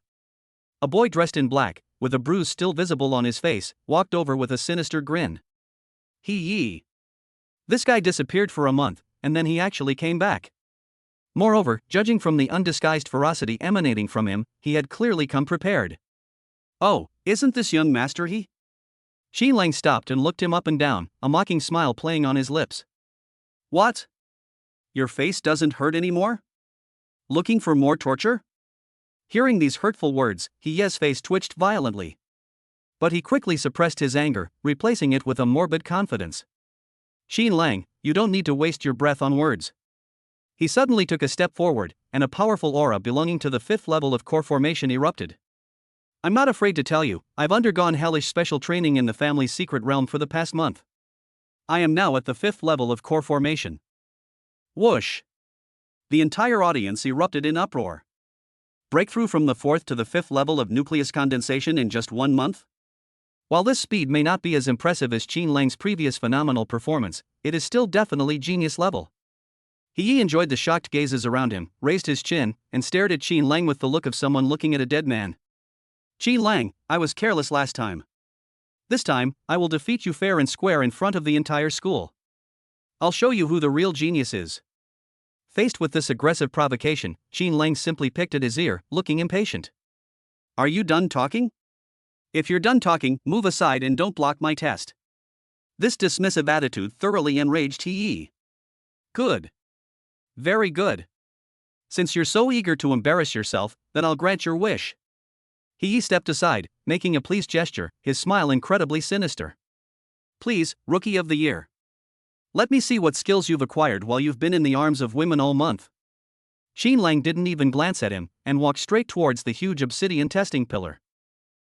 [SPEAKER 1] A boy dressed in black, with a bruise still visible on his face, walked over with a sinister grin. Hee. This guy disappeared for a month, and then he actually came back. Moreover, judging from the undisguised ferocity emanating from him, he had clearly come prepared. Oh, isn't this young master he? Qin Lang stopped and looked him up and down, a mocking smile playing on his lips. What? Your face doesn't hurt anymore? Looking for more torture? Hearing these hurtful words, He's face twitched violently. But he quickly suppressed his anger, replacing it with a morbid confidence. Qin Lang, you don't need to waste your breath on words. He suddenly took a step forward, and a powerful aura belonging to the 5th level of core formation erupted. I'm not afraid to tell you, I've undergone hellish special training in the family's secret realm for the past month. I am now at the 5th level of core formation. Whoosh! The entire audience erupted in uproar. Breakthrough from the 4th to the 5th level of nucleus condensation in just 1 month? While this speed may not be as impressive as Qin Lang's previous phenomenal performance, it is still definitely genius level. He enjoyed the shocked gazes around him, raised his chin, and stared at Qin Lang with the look of someone looking at a dead man. Qin Lang, I was careless last time. This time, I will defeat you fair and square in front of the entire school. I'll show you who the real genius is. Faced with this aggressive provocation, Qin Lang simply picked at his ear, looking impatient. Are you done talking? If you're done talking, move aside and don't block my test. This dismissive attitude thoroughly enraged He. Good. Very good. Since you're so eager to embarrass yourself, then I'll grant your wish. He stepped aside, making a pleased gesture, his smile incredibly sinister. Please, Rookie of the Year. Let me see what skills you've acquired while you've been in the arms of women all month. Qin Lang didn't even glance at him, and walked straight towards the huge obsidian testing pillar.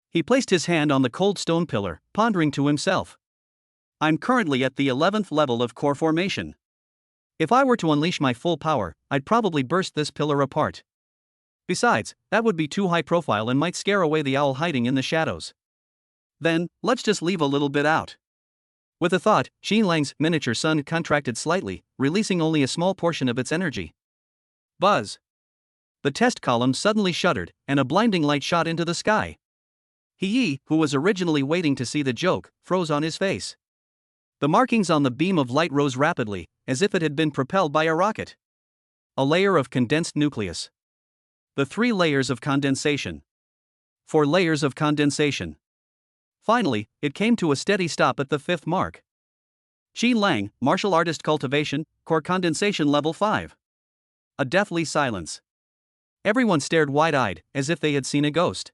[SPEAKER 1] He placed his hand on the cold stone pillar, pondering to himself. I'm currently at the 11th level of core formation. If I were to unleash my full power, I'd probably burst this pillar apart. Besides, that would be too high profile and might scare away the owl hiding in the shadows. Then, let's just leave a little bit out. With a thought, Qin Lang's miniature sun contracted slightly, releasing only a small portion of its energy. Buzz! The test column suddenly shuddered, and a blinding light shot into the sky. He, who was originally waiting to see the joke, froze on his face. The markings on the beam of light rose rapidly, as if it had been propelled by a rocket. A layer of condensed nucleus. The 3 layers of condensation. 4 layers of condensation. Finally, it came to a steady stop at the 5th mark. Qin Lang, martial artist cultivation, core condensation level 5. A deathly silence. Everyone stared wide-eyed, as if they had seen a ghost.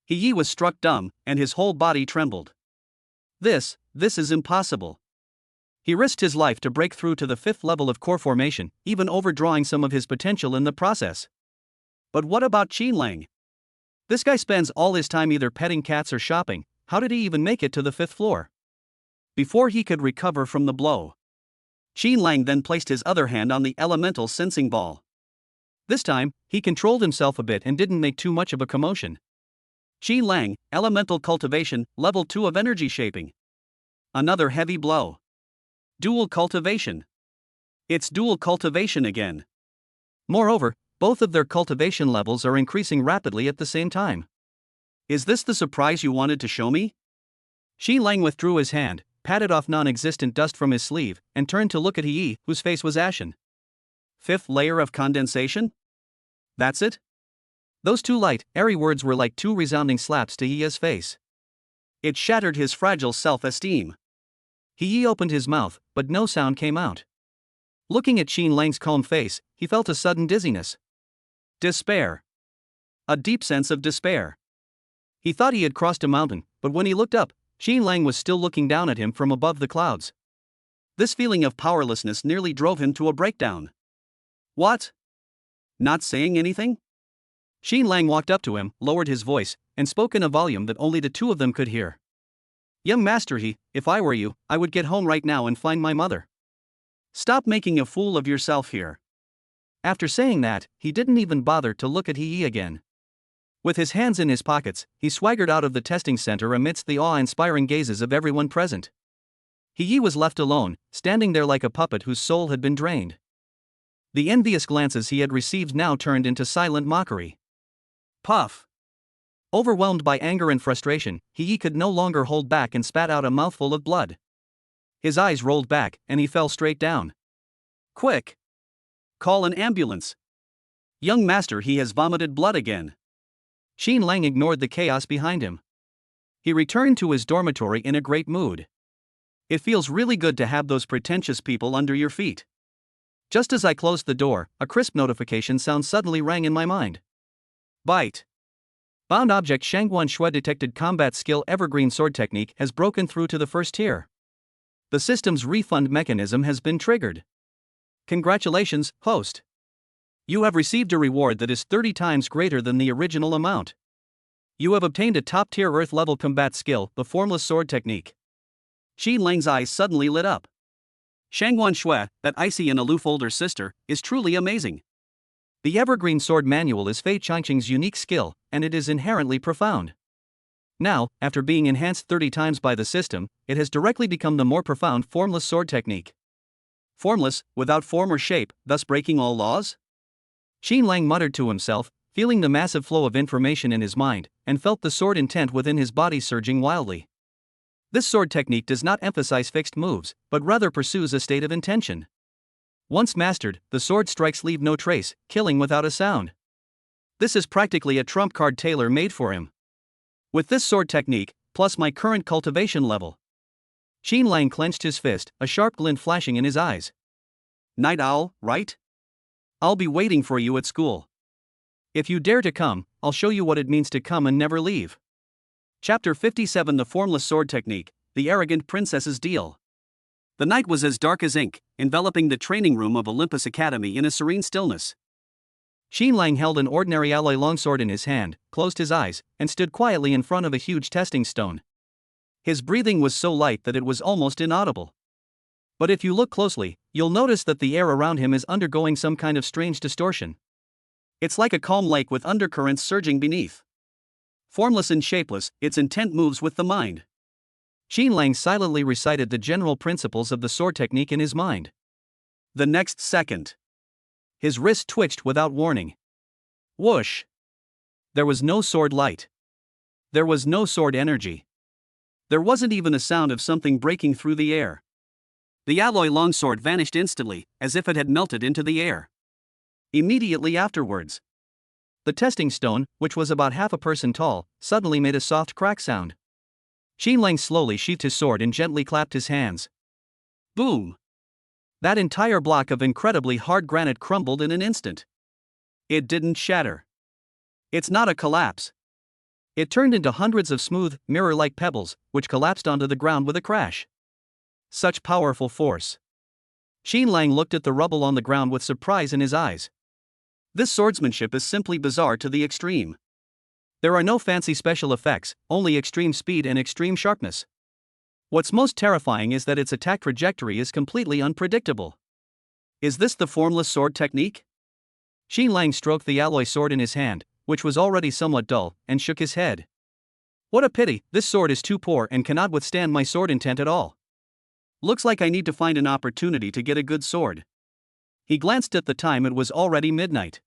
[SPEAKER 1] He was struck dumb, and his whole body trembled. This is impossible. He risked his life to break through to the 5th level of core formation, even overdrawing some of his potential in the process. But what about Qin Lang? This guy spends all his time either petting cats or shopping. How did he even make it to the 5th floor? Before he could recover from the blow, Qin Lang then placed his other hand on the elemental sensing ball. This time, he controlled himself a bit and didn't make too much of a commotion. Qin Lang, elemental cultivation, level 2 of energy shaping. Another heavy blow. Dual cultivation. It's dual cultivation again. Moreover, both of their cultivation levels are increasing rapidly at the same time. Is this the surprise you wanted to show me? Qin Lang withdrew his hand, patted off non-existent dust from his sleeve, and turned to look at He, whose face was ashen. 5th layer of condensation? That's it? Those 2 light, airy words were like 2 resounding slaps to He's face. It shattered his fragile self-esteem. He opened his mouth, but no sound came out. Looking at Qin Lang's calm face, he felt a sudden dizziness. Despair. A deep sense of despair. He thought he had crossed a mountain, but when he looked up, Qin Lang was still looking down at him from above the clouds. This feeling of powerlessness nearly drove him to a breakdown. What? Not saying anything? Qin Lang walked up to him, lowered his voice, and spoke in a volume that only the 2 of them could hear. Young master if I were you, I would get home right now and find my mother. Stop making a fool of yourself here. After saying that, he didn't even bother to look at He again. With his hands in his pockets, he swaggered out of the testing center amidst the awe-inspiring gazes of everyone present. He was left alone, standing there like a puppet whose soul had been drained. The envious glances he had received now turned into silent mockery. Puff! Overwhelmed by anger and frustration, He could no longer hold back and spat out a mouthful of blood. His eyes rolled back, and he fell straight down. Quick! Call an ambulance! Young master, he has vomited blood again. Xin Lang ignored the chaos behind him. He returned to his dormitory in a great mood. It feels really good to have those pretentious people under your feet. Just as I closed the door, a crisp notification sound suddenly rang in my mind. Bite. Bound object Shangguan Shui detected combat skill evergreen sword technique has broken through to the first tier. The system's refund mechanism has been triggered. Congratulations, host. You have received a reward that is 30 times greater than the original amount. You have obtained a top-tier Earth-level combat skill, the formless sword technique. Xin Lang's eyes suddenly lit up. Shangguan Shui, that icy and aloof older sister, is truly amazing. The Evergreen Sword Manual is Bai Qianqian's unique skill, and it is inherently profound. Now, after being enhanced 30 times by the system, it has directly become the more profound formless sword technique. Formless, without form or shape, thus breaking all laws? Xin Lang muttered to himself, feeling the massive flow of information in his mind, and felt the sword intent within his body surging wildly. This sword technique does not emphasize fixed moves, but rather pursues a state of intention. Once mastered, the sword strikes leave no trace, killing without a sound. This is practically a trump card tailor-made for him. With this sword technique, plus my current cultivation level. Xin Lang clenched his fist, a sharp glint flashing in his eyes. Night owl, right? I'll be waiting for you at school. If you dare to come, I'll show you what it means to come and never leave. Chapter 57 The Formless Sword Technique, The Arrogant Princess's Deal. The night was as dark as ink, enveloping the training room of Olympus Academy in a serene stillness. Xin Lang held an ordinary alloy longsword in his hand, closed his eyes, and stood quietly in front of a huge testing stone. His breathing was so light that it was almost inaudible. But if you look closely, you'll notice that the air around him is undergoing some kind of strange distortion. It's like a calm lake with undercurrents surging beneath. Formless and shapeless, its intent moves with the mind. Xin Lang silently recited the general principles of the sword technique in his mind. The next second, his wrist twitched without warning. Whoosh! There was no sword light. There was no sword energy. There wasn't even a sound of something breaking through the air. The alloy longsword vanished instantly, as if it had melted into the air. Immediately afterwards, the testing stone, which was about half a person tall, suddenly made a soft crack sound. Xin Lang slowly sheathed his sword and gently clapped his hands. Boom! That entire block of incredibly hard granite crumbled in an instant. It didn't shatter. It's not a collapse. It turned into hundreds of smooth, mirror-like pebbles, which collapsed onto the ground with a crash. Such powerful force. Xin Lang looked at the rubble on the ground with surprise in his eyes. This swordsmanship is simply bizarre to the extreme. There are no fancy special effects, only extreme speed and extreme sharpness. What's most terrifying is that its attack trajectory is completely unpredictable. Is this the formless sword technique? Xin Lang stroked the alloy sword in his hand, which was already somewhat dull, and shook his head. What a pity, this sword is too poor and cannot withstand my sword intent at all. Looks like I need to find an opportunity to get a good sword. He glanced at the time. It was already midnight.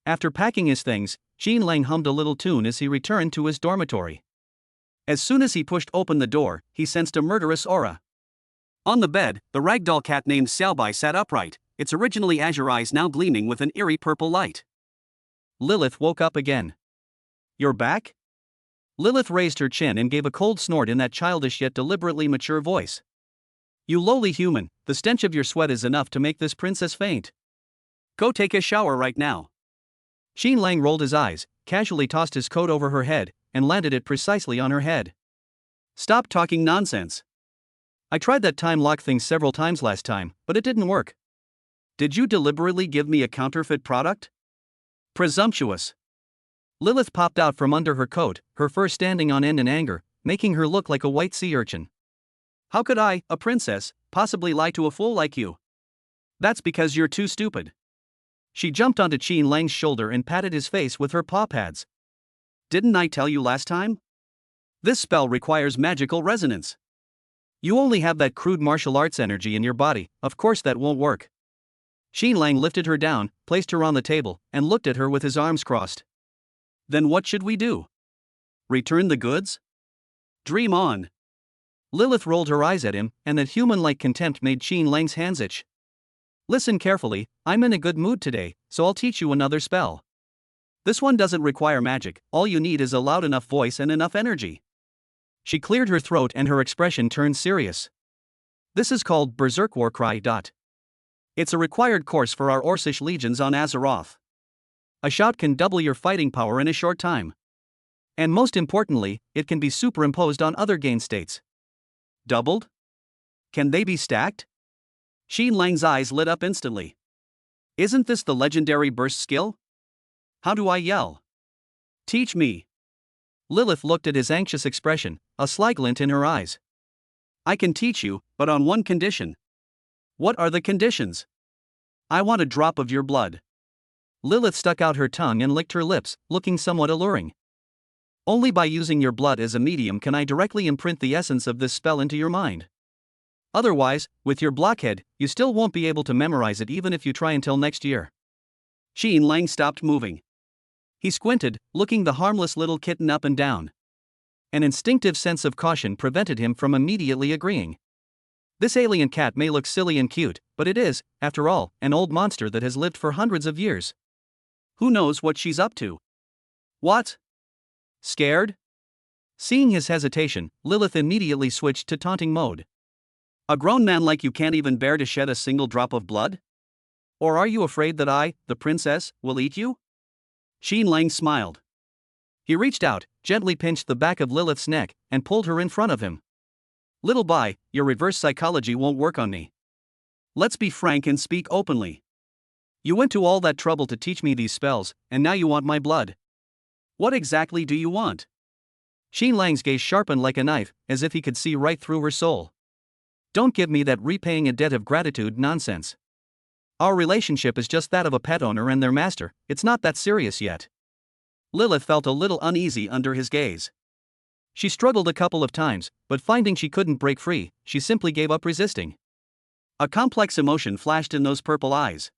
[SPEAKER 1] After packing his things, Xin Lang hummed a little tune as he returned to his dormitory. As soon as he pushed open the door, he sensed a murderous aura. On the bed, the ragdoll cat named Xiaobai sat upright, its originally azure eyes now gleaming with an eerie purple light. Lilith woke up again. You're back? Lilith raised her chin and gave a cold snort in that childish yet deliberately mature voice. You lowly human, the stench of your sweat is enough to make this princess faint. Go take a shower right now. Xin Lang rolled his eyes, casually tossed his coat over her head, and landed it precisely on her head. Stop talking nonsense. I tried that time lock thing several times last time, but it didn't work. Did you deliberately give me a counterfeit product? Presumptuous. Lilith popped out from under her coat, her fur standing on end in anger, making her look like a white sea urchin. How could I, a princess, possibly lie to a fool like you? That's because you're too stupid. She jumped onto Qin Lang's shoulder and patted his face with her paw pads. Didn't I tell you last time? This spell requires magical resonance. You only have that crude martial arts energy in your body, of course that won't work. Qin Lang lifted her down, placed her on the table, and looked at her with his arms crossed. Then what should we do? Return the goods? Dream on. Lilith rolled her eyes at him, and that human-like contempt made Qin Lang's hands itch. Listen carefully, I'm in a good mood today, so I'll teach you another spell. This one doesn't require magic, all you need is a loud enough voice and enough energy. She cleared her throat and her expression turned serious. This is called Berserk War Cry. It's a required course for our Orcish legions on Azeroth. A shout can double your fighting power in a short time. And most importantly, it can be superimposed on other gain states. Doubled? Can they be stacked? Qin Lang's eyes lit up instantly. Isn't this the legendary burst skill? How do I yell? Teach me. Lilith looked at his anxious expression, a sly glint in her eyes. I can teach you, but on one condition. What are the conditions? I want a drop of your blood. Lilith stuck out her tongue and licked her lips, looking somewhat alluring. Only by using your blood as a medium can I directly imprint the essence of this spell into your mind. Otherwise, with your blockhead, you still won't be able to memorize it even if you try until next year. Qin Lang stopped moving. He squinted, looking the harmless little kitten up and down. An instinctive sense of caution prevented him from immediately agreeing. This alien cat may look silly and cute, but it is, after all, an old monster that has lived for hundreds of years. Who knows what she's up to? What? Scared? Seeing his hesitation, Lilith immediately switched to taunting mode. A grown man like you can't even bear to shed a single drop of blood? Or are you afraid that I, the princess, will eat you? Qin Lang smiled. He reached out, gently pinched the back of Lilith's neck, and pulled her in front of him. Little Bai, your reverse psychology won't work on me. Let's be frank and speak openly. You went to all that trouble to teach me these spells, and now you want my blood. What exactly do you want? Qin Lang's gaze sharpened like a knife, as if he could see right through her soul. Don't give me that repaying a debt of gratitude nonsense. Our relationship is just that of a pet owner and their master, it's not that serious yet. Lilith felt a little uneasy under his gaze. She struggled a couple of times, but finding she couldn't break free, she simply gave up resisting. A complex emotion flashed in those purple eyes.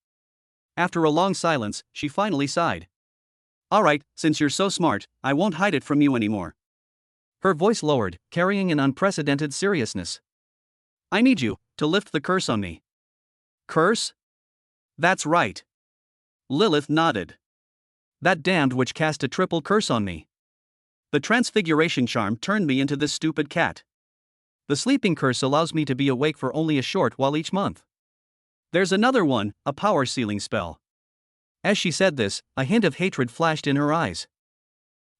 [SPEAKER 1] After a long silence, she finally sighed. All right, since you're so smart, I won't hide it from you anymore. Her voice lowered, carrying an unprecedented seriousness. I need you to lift the curse on me. Curse? That's right. Lilith nodded. That damned witch cast a triple curse on me. The transfiguration charm turned me into this stupid cat. The sleeping curse allows me to be awake for only a short while each month. There's another one, a power sealing spell. As she said this, a hint of hatred flashed in her eyes.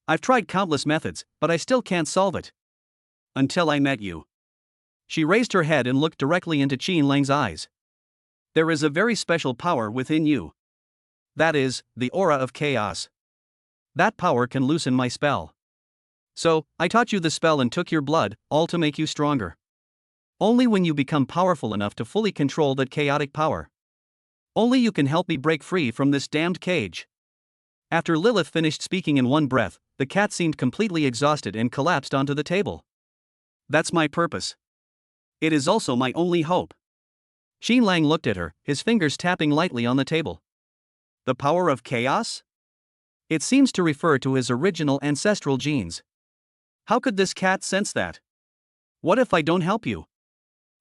[SPEAKER 1] I've tried countless methods, but I still can't solve it. Until I met you. She raised her head and looked directly into Qin Lang's eyes. There is a very special power within you. That is, the aura of chaos. That power can loosen my spell. So, I taught you the spell and took your blood, all to make you stronger. Only when you become powerful enough to fully control that chaotic power. Only you can help me break free from this damned cage. After Lilith finished speaking in one breath, the cat seemed completely exhausted and collapsed onto the table. That's my purpose. It is also my only hope. Qin Lang looked at her, his fingers tapping lightly on the table. The power of chaos? It seems to refer to his original ancestral genes. How could this cat sense that? What if I don't help you?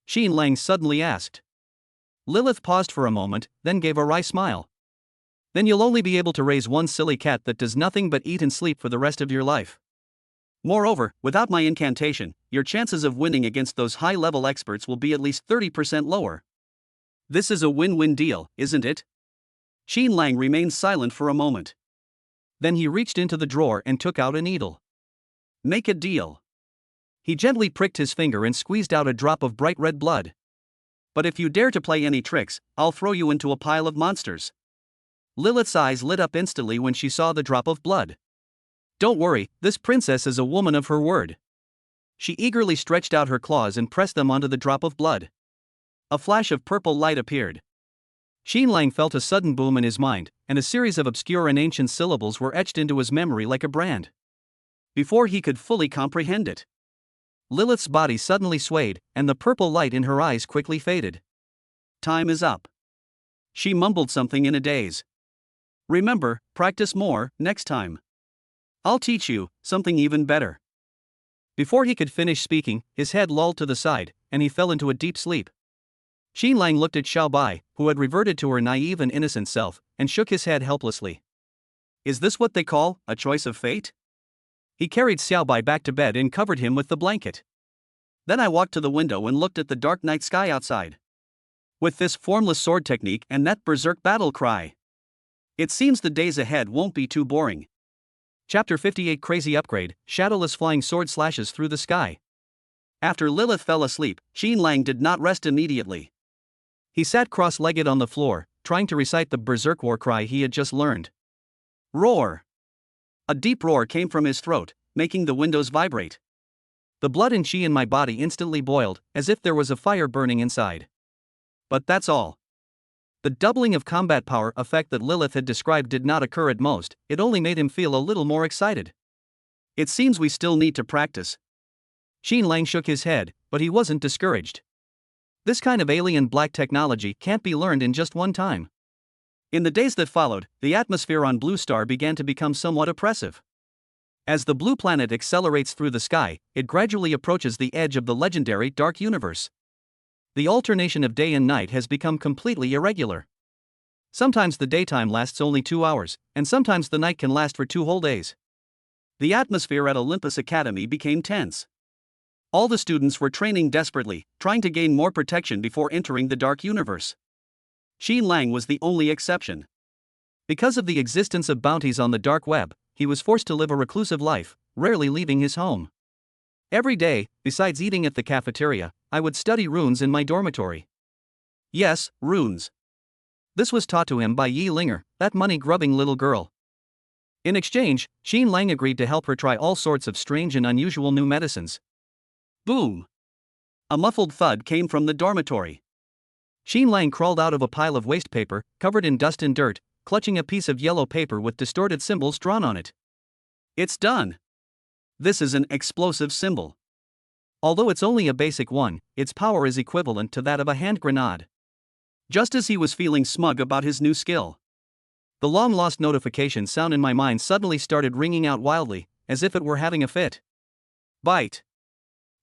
[SPEAKER 1] Qin Lang suddenly asked. Lilith paused for a moment, then gave a wry smile. Then you'll only be able to raise one silly cat that does nothing but eat and sleep for the rest of your life. Moreover, without my incantation, your chances of winning against those high-level experts will be at least 30% lower. This is a win-win deal, isn't it? Qin Lang remained silent for a moment. Then he reached into the drawer and took out a needle. Make a deal. He gently pricked his finger and squeezed out a drop of bright red blood. But if you dare to play any tricks, I'll throw you into a pile of monsters. Lilith's eyes lit up instantly when she saw the drop of blood. Don't worry, this princess is a woman of her word. She eagerly stretched out her claws and pressed them onto the drop of blood. A flash of purple light appeared. Xin Lang felt a sudden boom in his mind, and a series of obscure and ancient syllables were etched into his memory like a brand. Before he could fully comprehend it, Lilith's body suddenly swayed, and the purple light in her eyes quickly faded. Time is up. She mumbled something in a daze. Remember, practice more, next time. I'll teach you something even better. Before he could finish speaking, his head lolled to the side, and he fell into a deep sleep. Xin Lang looked at Xiao Bai, who had reverted to her naive and innocent self, and shook his head helplessly. Is this what they call a choice of fate? He carried Xiao Bai back to bed and covered him with the blanket. Then I walked to the window and looked at the dark night sky outside. With this formless sword technique and that berserk battle cry, it seems the days ahead won't be too boring. Chapter 58 Crazy Upgrade, Shadowless Flying Sword Slashes Through the Sky. After Lilith fell asleep, Xin Lang did not rest immediately. He sat cross-legged on the floor, trying to recite the berserk war cry he had just learned. Roar! A deep roar came from his throat, making the windows vibrate. The blood and chi in my body instantly boiled, as if there was a fire burning inside. But that's all. The doubling of combat power effect that Lilith had described did not occur at most, it only made him feel a little more excited. It seems we still need to practice. Xin Lang shook his head, but he wasn't discouraged. This kind of alien black technology can't be learned in just one time. In the days that followed, the atmosphere on Blue Star began to become somewhat oppressive. As the blue planet accelerates through the sky, it gradually approaches the edge of the legendary dark universe. The alternation of day and night has become completely irregular. Sometimes the daytime lasts only 2 hours, and sometimes the night can last for 2 whole days. The atmosphere at Olympus Academy became tense. All the students were training desperately, trying to gain more protection before entering the dark universe. Xin Lang was the only exception. Because of the existence of bounties on the dark web, he was forced to live a reclusive life, rarely leaving his home. Every day, besides eating at the cafeteria, I would study runes in my dormitory. Yes, runes. This was taught to him by Yi Linger, that money-grubbing little girl. In exchange, Xin Lang agreed to help her try all sorts of strange and unusual new medicines. Boom! A muffled thud came from the dormitory. Xin Lang crawled out of a pile of waste paper, covered in dust and dirt, clutching a piece of yellow paper with distorted symbols drawn on it. It's done! This is an explosive symbol. Although it's only a basic one, its power is equivalent to that of a hand grenade. Just as he was feeling smug about his new skill, the long-lost notification sound in my mind suddenly started ringing out wildly, as if it were having a fit. Byte.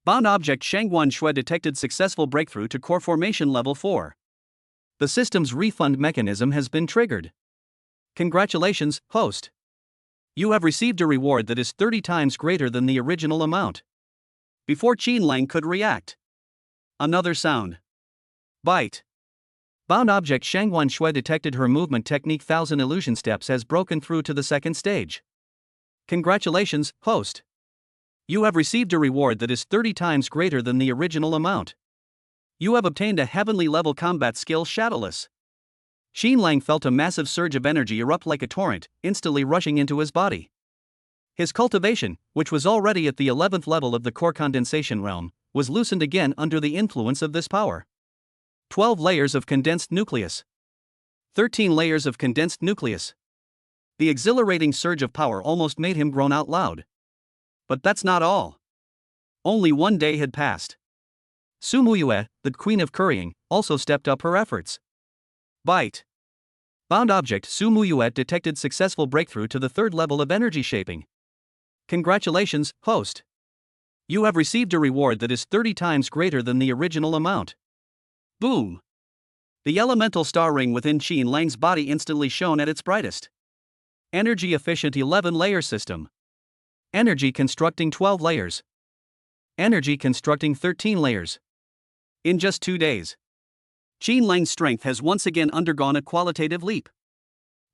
[SPEAKER 1] Bound object Shangguan Shui detected successful breakthrough to core formation level 4. The system's refund mechanism has been triggered. Congratulations, host. You have received a reward that is 30 times greater than the original amount. Before Xin Lang could react, another sound. Byte. Bound object Shangguan Shui detected her movement technique 1000 illusion steps has broken through to the second stage. Congratulations, host. You have received a reward that is 30 times greater than the original amount. You have obtained a heavenly level combat skill Shadowless. Xin Lang felt a massive surge of energy erupt like a torrent, instantly rushing into his body. His cultivation, which was already at the 11th level of the core condensation realm, was loosened again under the influence of this power. 12 layers of condensed nucleus. 13 layers of condensed nucleus. The exhilarating surge of power almost made him groan out loud. But that's not all. Only 1 day had passed. Muyue, the queen of currying, also stepped up her efforts. Byte. Bound object Muyue detected successful breakthrough to the 3rd level of energy shaping. Congratulations, host. You have received a reward that is 30 times greater than the original amount. Boom. The elemental star ring within Xin Lang's body instantly shone at its brightest. Energy efficient 11-layer system. Energy constructing 12 layers. Energy constructing 13 layers. In just 2 days, Xin Lang's strength has once again undergone a qualitative leap.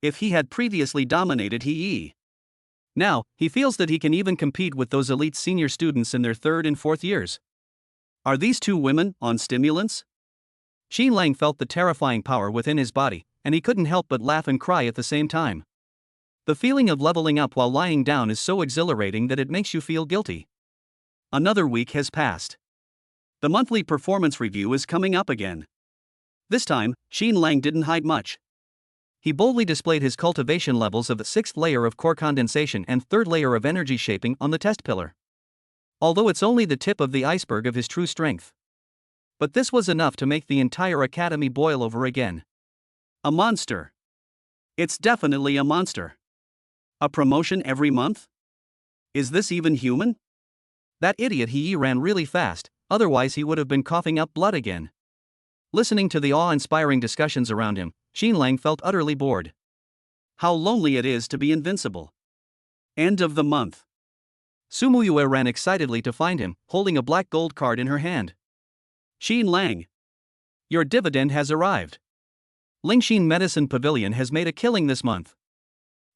[SPEAKER 1] If he had previously dominated He, now he feels that he can even compete with those elite senior students in their 3rd and 4th years. Are these 2 women on stimulants? Xin Lang felt the terrifying power within his body, and he couldn't help but laugh and cry at the same time. The feeling of leveling up while lying down is so exhilarating that it makes you feel guilty. Another week has passed. The monthly performance review is coming up again. This time, Xin Lang didn't hide much. He boldly displayed his cultivation levels of the 6th layer of core condensation and 3rd layer of energy shaping on the test pillar. Although it's only the tip of the iceberg of his true strength. But this was enough to make the entire academy boil over again. A monster. It's definitely a monster. A promotion every month? Is this even human? That idiot He ran really fast, otherwise he would have been coughing up blood again. Listening to the awe-inspiring discussions around him, Xin Lang felt utterly bored. How lonely it is to be invincible. End of the month. Su Muyue ran excitedly to find him, holding a black gold card in her hand. Xin Lang. Your dividend has arrived. Lingxin Medicine Pavilion has made a killing this month.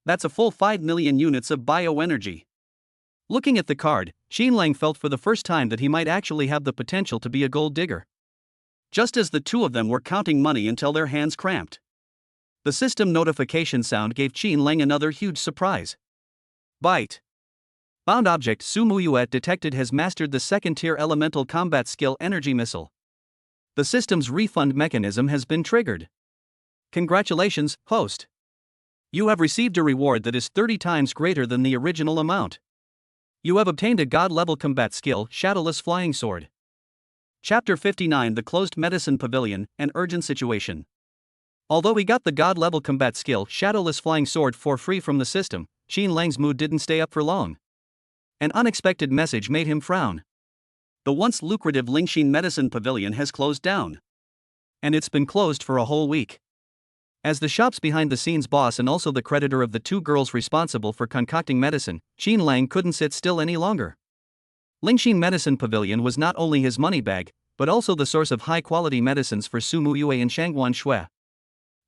[SPEAKER 1] That's a full 5 million units of bioenergy. Looking at the card, Xin Lang felt for the first time that he might actually have the potential to be a gold digger. Just as the two of them were counting money until their hands cramped. The system notification sound gave Xin Lang another huge surprise. Bite. Bound object Su Muyue detected has mastered the 2nd-tier elemental combat skill Energy Missile. The system's refund mechanism has been triggered. Congratulations, host. You have received a reward that is 30 times greater than the original amount. You have obtained a god-level combat skill, Shadowless Flying Sword. Chapter 59 The Closed Medicine Pavilion, An Urgent Situation. Although he got the god-level combat skill, Shadowless Flying Sword for free from the system, Xin Lang's mood didn't stay up for long. An unexpected message made him frown. The once lucrative Lingxin Medicine Pavilion has closed down. And it's been closed for a whole week. As the shop's behind-the-scenes boss and also the creditor of the two girls responsible for concocting medicine, Xin Lang couldn't sit still any longer. Lingxin Medicine Pavilion was not only his money bag, but also the source of high-quality medicines for Su Muyue and Shangguan Shui.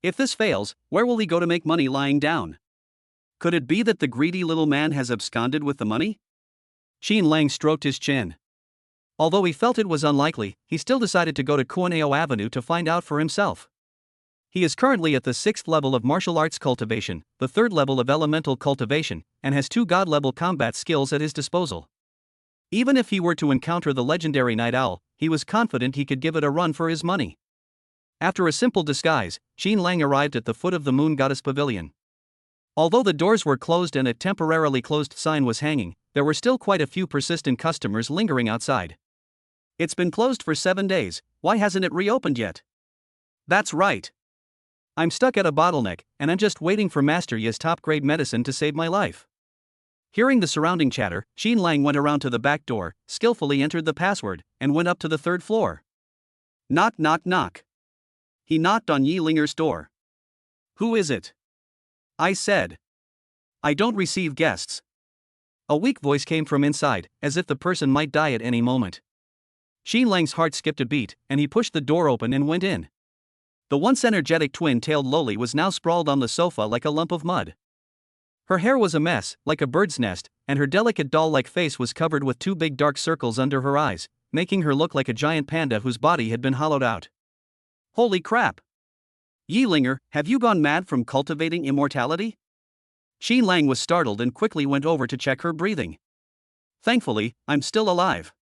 [SPEAKER 1] If this fails, where will he go to make money lying down? Could it be that the greedy little man has absconded with the money? Xin Lang stroked his chin. Although he felt it was unlikely, he still decided to go to Kuaneo Avenue to find out for himself. He is currently at the 6th level of martial arts cultivation, the 3rd level of elemental cultivation, and has 2 god-level combat skills at his disposal. Even if he were to encounter the legendary Night Owl, he was confident he could give it a run for his money. After a simple disguise, Xin Lang arrived at the foot of the Moon Goddess Pavilion. Although the doors were closed and a temporarily closed sign was hanging, there were still quite a few persistent customers lingering outside. It's been closed for 7 days, why hasn't it reopened yet? That's right. I'm stuck at a bottleneck, and I'm just waiting for Master Yi's top-grade medicine to save my life. Hearing the surrounding chatter, Xin Lang went around to the back door, skillfully entered the password, and went up to the 3rd floor. Knock knock knock. He knocked on Yi Linger's door. Who is it? I said. I don't receive guests. A weak voice came from inside, as if the person might die at any moment. Xin Lang's heart skipped a beat, and he pushed the door open and went in. The once energetic twin-tailed loli was now sprawled on the sofa like a lump of mud. Her hair was a mess, like a bird's nest, and her delicate doll-like face was covered with 2 big dark circles under her eyes, making her look like a giant panda whose body had been hollowed out. Holy crap! Yi Linger, have you gone mad from cultivating immortality? Xin Lang was startled and quickly went over to check her breathing. Thankfully, I'm still alive.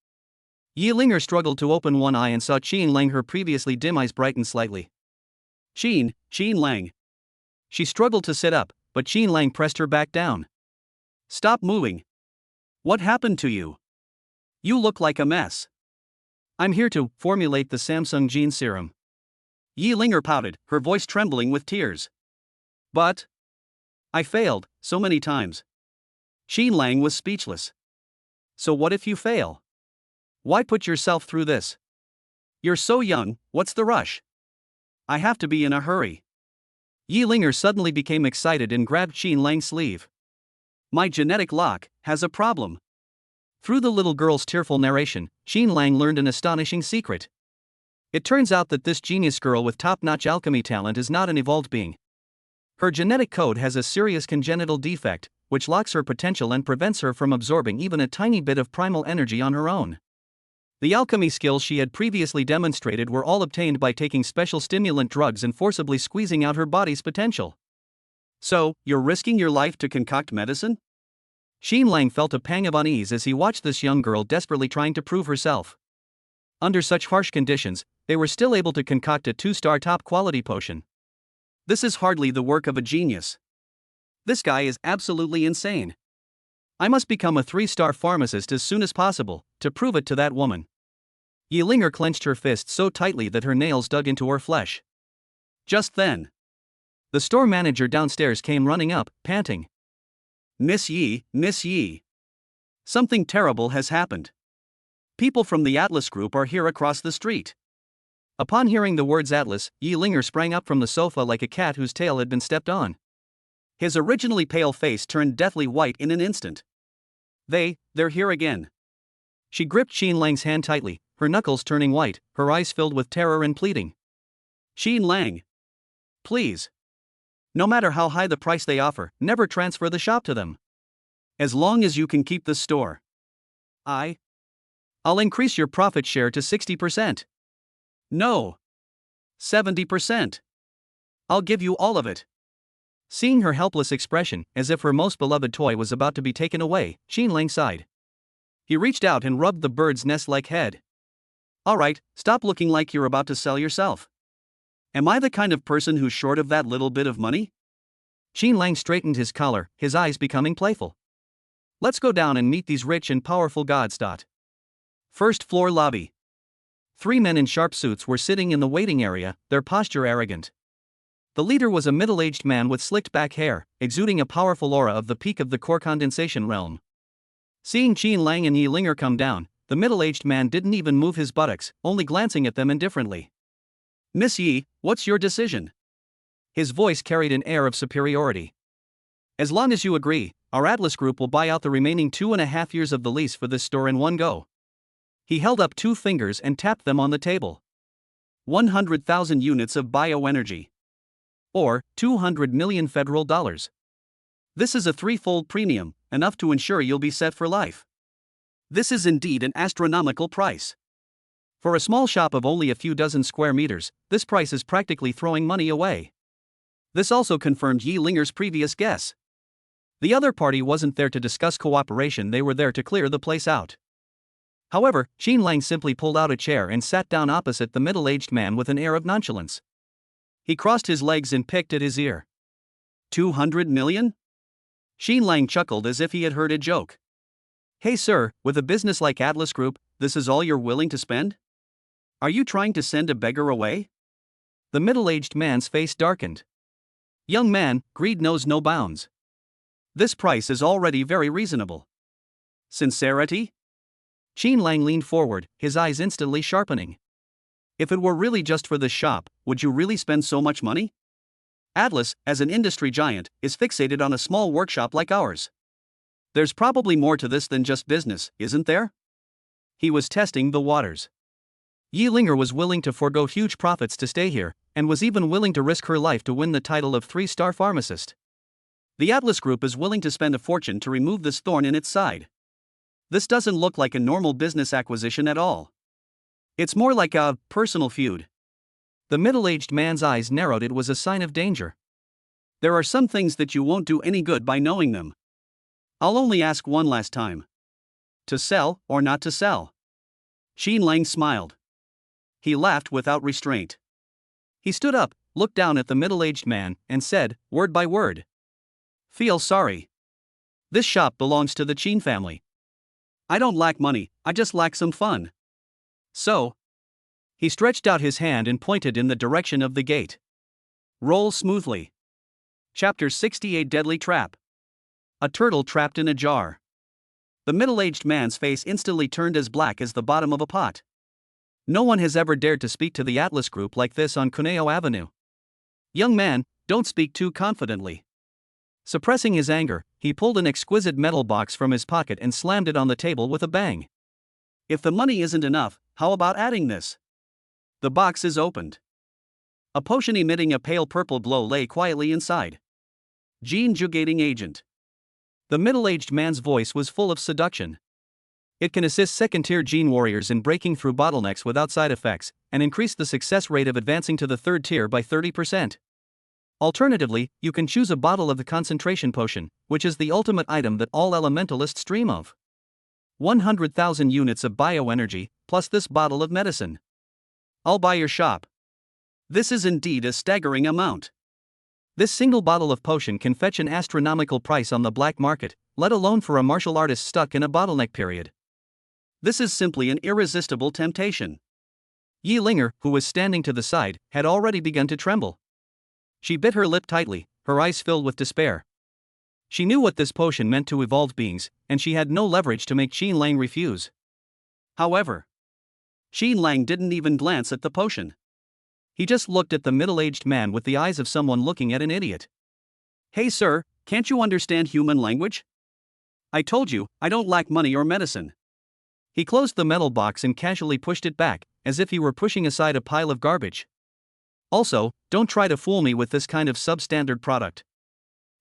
[SPEAKER 1] Yi Linger struggled to open one eye and saw Xin Lang. Her previously dim eyes brightened slightly. Xin Lang. She struggled to sit up, but Xin Lang pressed her back down. Stop moving. What happened to you? You look like a mess. I'm here to formulate the Samsung Gene Serum. Yi Linger pouted, her voice trembling with tears. But I failed so many times. Xin Lang was speechless. So what if you fail? Why put yourself through this? You're so young, what's the rush? I have to be in a hurry. Yi Linger suddenly became excited and grabbed Xin Lang's sleeve. My genetic lock has a problem. Through the little girl's tearful narration, Xin Lang learned an astonishing secret. It turns out that this genius girl with top-notch alchemy talent is not an evolved being. Her genetic code has a serious congenital defect, which locks her potential and prevents her from absorbing even a tiny bit of primal energy on her own. The alchemy skills she had previously demonstrated were all obtained by taking special stimulant drugs and forcibly squeezing out her body's potential. So, you're risking your life to concoct medicine? Xin Lang felt a pang of unease as he watched this young girl desperately trying to prove herself. Under such harsh conditions, they were still able to concoct a 2-star top-quality potion. This is hardly the work of a genius. This guy is absolutely insane. I must become a 3-star pharmacist as soon as possible, to prove it to that woman. Yilinger clenched her fists so tightly that her nails dug into her flesh. Just then, the store manager downstairs came running up, panting. Miss Yi. Something terrible has happened. People from the Atlas Group are here across the street. Upon hearing the words Atlas, Yilinger sprang up from the sofa like a cat whose tail had been stepped on. His originally pale face turned deathly white in an instant. They're here again. She gripped Xin Lang's hand tightly, her knuckles turning white, her eyes filled with terror and pleading. Xin Lang. Please. No matter how high the price they offer, never transfer the shop to them. As long as you can keep the store. I'll increase your profit share to 60%. No. 70%. I'll give you all of it. Seeing her helpless expression, as if her most beloved toy was about to be taken away, Xin Lang sighed. He reached out and rubbed the bird's nest-like head. All right, stop looking like you're about to sell yourself. Am I the kind of person who's short of that little bit of money? Xin Lang straightened his collar, his eyes becoming playful. Let's go down and meet these rich and powerful gods. First floor lobby. 3 men in sharp suits were sitting in the waiting area, their posture arrogant. The leader was a middle-aged man with slicked back hair, exuding a powerful aura of the peak of the core condensation realm. Seeing Xin Lang and Yilinger come down, the middle-aged man didn't even move his buttocks, only glancing at them indifferently. Miss Yi, what's your decision? His voice carried an air of superiority. As long as you agree, our Atlas Group will buy out the remaining 2.5 years of the lease for this store in one go. He held up 2 fingers and tapped them on the table. 100,000 units of bioenergy. Or, 200 million federal dollars. This is a 3-fold premium, enough to ensure you'll be set for life. This is indeed an astronomical price. For a small shop of only a few dozen square meters, this price is practically throwing money away. This also confirmed Yilinger's previous guess. The other party wasn't there to discuss cooperation, they were there to clear the place out. However, Xin Lang simply pulled out a chair and sat down opposite the middle-aged man with an air of nonchalance. He crossed his legs and picked at his ear. 200 million? Xin Lang chuckled as if he had heard a joke. Hey sir, with a business like Atlas Group, this is all you're willing to spend? Are you trying to send a beggar away? The middle-aged man's face darkened. Young man, greed knows no bounds. This price is already very reasonable. Sincerity? Xin Lang leaned forward, his eyes instantly sharpening. If it were really just for this shop, would you really spend so much money? Atlas, as an industry giant, is fixated on a small workshop like ours. There's probably more to this than just business, isn't there? He was testing the waters. Yilinger was willing to forego huge profits to stay here, and was even willing to risk her life to win the title of 3-star pharmacist. The Atlas Group is willing to spend a fortune to remove this thorn in its side. This doesn't look like a normal business acquisition at all. It's more like a personal feud. The middle-aged man's eyes narrowed. It was a sign of danger. There are some things that you won't do any good by knowing them. I'll only ask one last time. To sell or not to sell? Xin Lang smiled. He laughed without restraint. He stood up, looked down at the middle-aged man, and said, word by word. Feel sorry. This shop belongs to the Qin family. I don't lack money, I just lack some fun. So? He stretched out his hand and pointed in the direction of the gate. Roll smoothly. Chapter 68 Deadly Trap. A turtle trapped in a jar. The middle-aged man's face instantly turned as black as the bottom of a pot. No one has ever dared to speak to the Atlas Group like this on Cuneo Avenue. Young man, don't speak too confidently. Suppressing his anger, he pulled an exquisite metal box from his pocket and slammed it on the table with a bang. If the money isn't enough, how about adding this? The box is opened. A potion emitting a pale purple glow lay quietly inside. Gene Jugating Agent. The middle-aged man's voice was full of seduction. It can assist second-tier gene warriors in breaking through bottlenecks without side effects, and increase the success rate of advancing to the 3rd tier by 30%. Alternatively, you can choose a bottle of the concentration potion, which is the ultimate item that all elementalists dream of. 100,000 units of bioenergy, plus this bottle of medicine. I'll buy your shop. This is indeed a staggering amount. This single bottle of potion can fetch an astronomical price on the black market, let alone for a martial artist stuck in a bottleneck period. This is simply an irresistible temptation. Yi Linger, who was standing to the side, had already begun to tremble. She bit her lip tightly, her eyes filled with despair. She knew what this potion meant to evolved beings, and she had no leverage to make Qin Lang refuse. However, Qin Lang didn't even glance at the potion. He just looked at the middle-aged man with the eyes of someone looking at an idiot. Hey sir, can't you understand human language? I told you, I don't lack money or medicine. He closed the metal box and casually pushed it back, as if he were pushing aside a pile of garbage. Also, don't try to fool me with this kind of substandard product.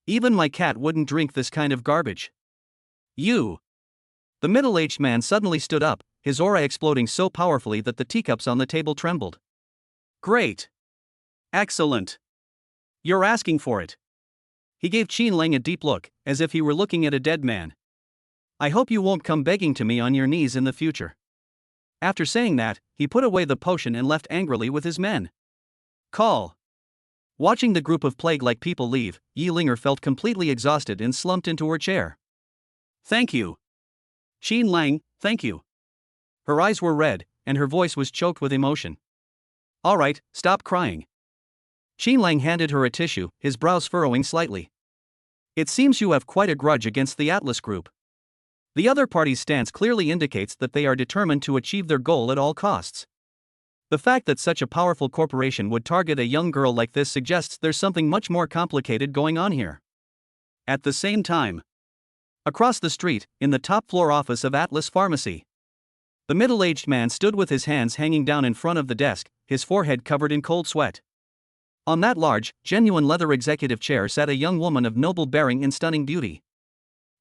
[SPEAKER 1] Even my cat wouldn't drink this kind of garbage. You! The middle-aged man suddenly stood up, his aura exploding so powerfully that the teacups on the table trembled. Great! Excellent! You're asking for it. He gave Qin Lang a deep look, as if he were looking at a dead man. I hope you won't come begging to me on your knees in the future. After saying that, he put away the potion and left angrily with his men. Call. Watching the group of plague-like people leave, Yi Linger felt completely exhausted and slumped into her chair. Thank you. Qin Lang, thank you. Her eyes were red, and her voice was choked with emotion. All right, stop crying. Qin Lang handed her a tissue, his brows furrowing slightly. It seems you have quite a grudge against the Atlas Group. The other party's stance clearly indicates that they are determined to achieve their goal at all costs. The fact that such a powerful corporation would target a young girl like this suggests there's something much more complicated going on here. At the same time, across the street, in the top-floor office of Atlas Pharmacy, the middle-aged man stood with his hands hanging down in front of the desk, his forehead covered in cold sweat. On that large, genuine leather executive chair sat a young woman of noble bearing and stunning beauty.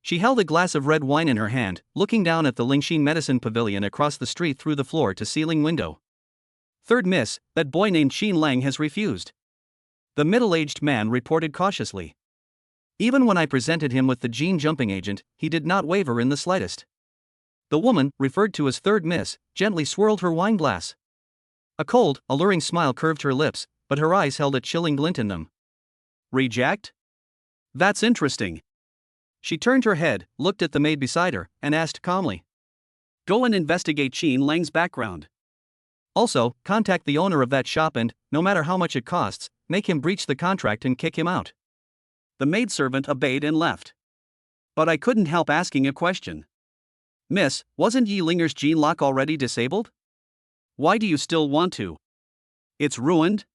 [SPEAKER 1] She held a glass of red wine in her hand, looking down at the Lingxin Medicine Pavilion across the street through the floor-to-ceiling window. Third miss, that boy named Qin Lang has refused. The middle-aged man reported cautiously. Even when I presented him with the gene-jumping agent, he did not waver in the slightest. The woman, referred to as third miss, gently swirled her wine glass. A cold, alluring smile curved her lips, but her eyes held a chilling glint in them. Reject? That's interesting. She turned her head, looked at the maid beside her, and asked calmly. Go and investigate Qin Lang's background. Also, contact the owner of that shop and, no matter how much it costs, make him breach the contract and kick him out. The maidservant obeyed and left. But I couldn't help asking a question. Miss, wasn't Yi Linger's gene lock already disabled? Why do you still want to? It's ruined?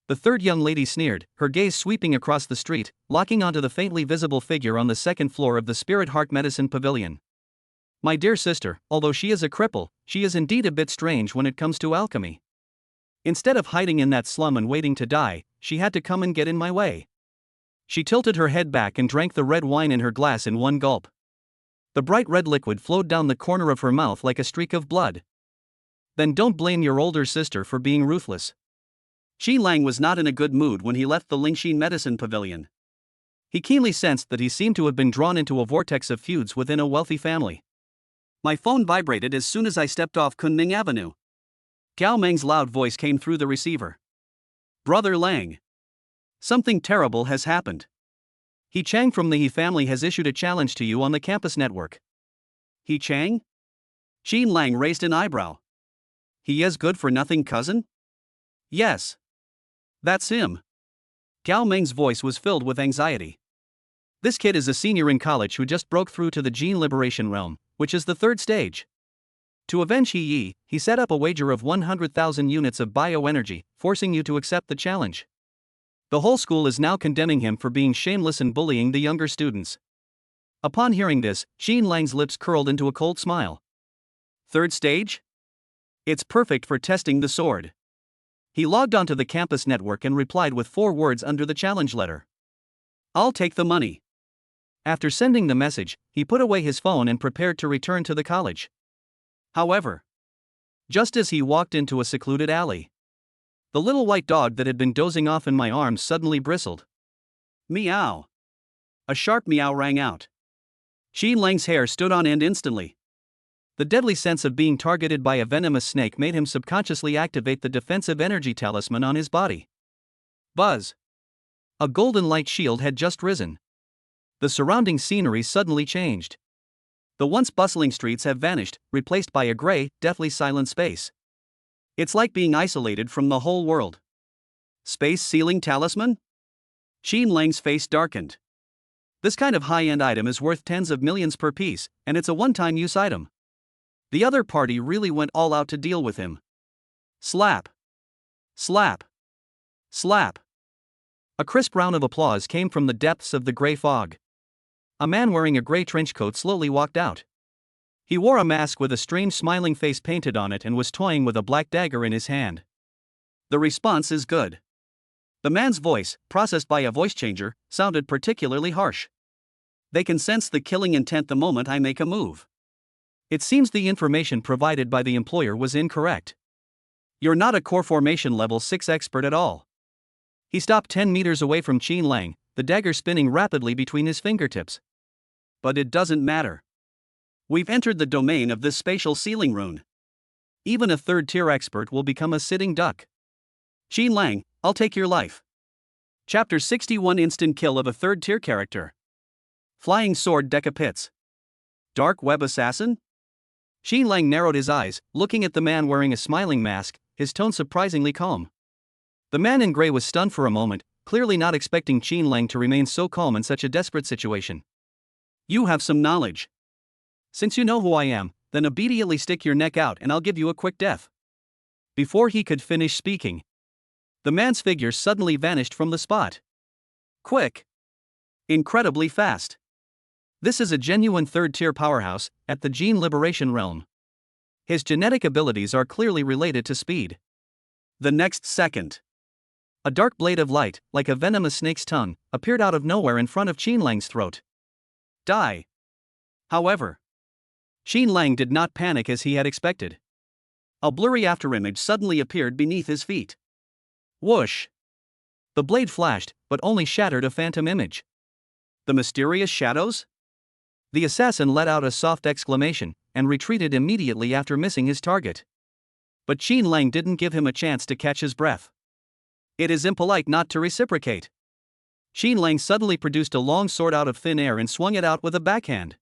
[SPEAKER 1] The third young lady sneered, her gaze sweeping across the street, locking onto the faintly visible figure on the second floor of the Spirit Heart Medicine Pavilion. My dear sister, although she is a cripple, she is indeed a bit strange when it comes to alchemy. Instead of hiding in that slum and waiting to die, she had to come and get in my way. She tilted her head back and drank the red wine in her glass in one gulp. The bright red liquid flowed down the corner of her mouth like a streak of blood. Then don't blame your older sister for being ruthless. Qin Lang was not in a good mood when he left the Lingxin Medicine Pavilion. He keenly sensed that he seemed to have been drawn into a vortex of feuds within a wealthy family. My phone vibrated as soon as I stepped off Kunming Avenue. Gao Meng's loud voice came through the receiver. Brother Lang. Something terrible has happened. He Chang from the He family has issued a challenge to you on the campus network. He Chang? Qin Lang raised an eyebrow. He is good-for-nothing cousin? Yes. That's him. Gao Meng's voice was filled with anxiety. This kid is a senior in college who just broke through to the gene liberation realm, which is the third stage. To avenge He Yi, he set up a wager of 100,000 units of bioenergy, forcing you to accept the challenge. The whole school is now condemning him for being shameless and bullying the younger students. Upon hearing this, Qin Lang's lips curled into a cold smile. Third stage? It's perfect for testing the sword. He logged onto the campus network and replied with 4 words under the challenge letter. I'll take the money. After sending the message, he put away his phone and prepared to return to the college. However, just as he walked into a secluded alley, the little white dog that had been dozing off in my arms suddenly bristled. Meow. A sharp meow rang out. Qin Lang's hair stood on end instantly. The deadly sense of being targeted by a venomous snake made him subconsciously activate the defensive energy talisman on his body. Buzz! A golden light shield had just risen. The surrounding scenery suddenly changed. The once bustling streets have vanished, replaced by a gray, deathly silent space. It's like being isolated from the whole world. Space Sealing Talisman? Qin Lang's face darkened. This kind of high-end item is worth tens of millions per piece, and it's a one-time use item. The other party really went all out to deal with him. Slap! Slap! Slap! A crisp round of applause came from the depths of the gray fog. A man wearing a gray trench coat slowly walked out. He wore a mask with a strange smiling face painted on it and was toying with a black dagger in his hand. The response is good. The man's voice, processed by a voice changer, sounded particularly harsh. They can sense the killing intent the moment I make a move. It seems the information provided by the employer was incorrect. You're not a core formation level 6 expert at all. He stopped 10 meters away from Qin Lang, the dagger spinning rapidly between his fingertips. But it doesn't matter. We've entered the domain of this spatial sealing rune. Even a third-tier expert will become a sitting duck. Qin Lang, I'll take your life. Chapter 61 Instant kill of a third-tier character. Flying sword decapits. Dark web assassin? Qin Lang narrowed his eyes, looking at the man wearing a smiling mask, his tone surprisingly calm. The man in gray was stunned for a moment, clearly not expecting Qin Lang to remain so calm in such a desperate situation. You have some knowledge. Since you know who I am, then immediately stick your neck out and I'll give you a quick death. Before he could finish speaking, the man's figure suddenly vanished from the spot. Quick. Incredibly fast. This is a genuine third-tier powerhouse at the Gene Liberation realm. His genetic abilities are clearly related to speed. The next second, a dark blade of light, like a venomous snake's tongue, appeared out of nowhere in front of Qin Lang's throat. Die. However, Qin Lang did not panic as he had expected. A blurry afterimage suddenly appeared beneath his feet. Whoosh! The blade flashed, but only shattered a phantom image. The mysterious shadows? The assassin let out a soft exclamation, and retreated immediately after missing his target. But Qin Lang didn't give him a chance to catch his breath. It is impolite not to reciprocate. Qin Lang suddenly produced a long sword out of thin air and swung it out with a backhand.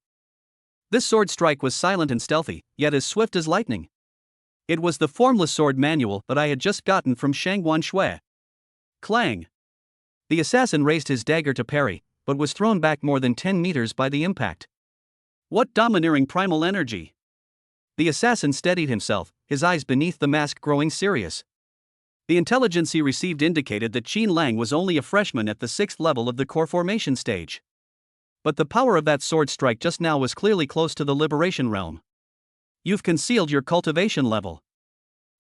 [SPEAKER 1] This sword strike was silent and stealthy, yet as swift as lightning. It was the formless sword manual that I had just gotten from Shangguan Shui. Clang! The assassin raised his dagger to parry, but was thrown back more than 10 meters by the impact. What domineering primal energy! The assassin steadied himself, his eyes beneath the mask growing serious. The intelligence he received indicated that Qin Lang was only a freshman at the 6th level of the core formation stage. But the power of that sword strike just now was clearly close to the liberation realm. You've concealed your cultivation level.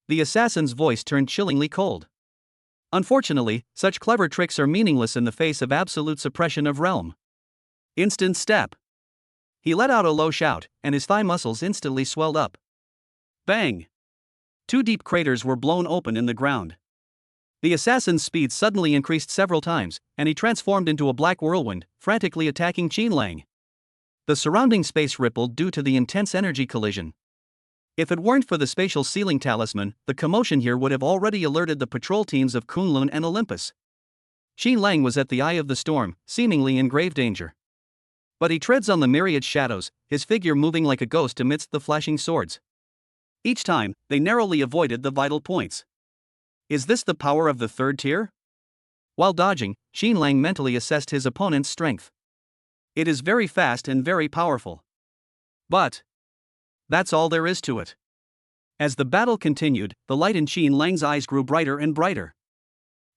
[SPEAKER 1] The assassin's voice turned chillingly cold. Unfortunately, such clever tricks are meaningless in the face of absolute suppression of realm. Instant step. He let out a low shout, and his thigh muscles instantly swelled up. Bang! 2 deep craters were blown open in the ground. The assassin's speed suddenly increased several times, and he transformed into a black whirlwind, frantically attacking Qin Lang. The surrounding space rippled due to the intense energy collision. If it weren't for the spatial sealing talisman, the commotion here would have already alerted the patrol teams of Kunlun and Olympus. Qin Lang was at the eye of the storm, seemingly in grave danger. But he treads on the myriad shadows, his figure moving like a ghost amidst the flashing swords. Each time, they narrowly avoided the vital points. Is this the power of the third tier? While dodging, Qin Lang mentally assessed his opponent's strength. It is very fast and very powerful. But that's all there is to it. As the battle continued, the light in Qin Lang's eyes grew brighter and brighter.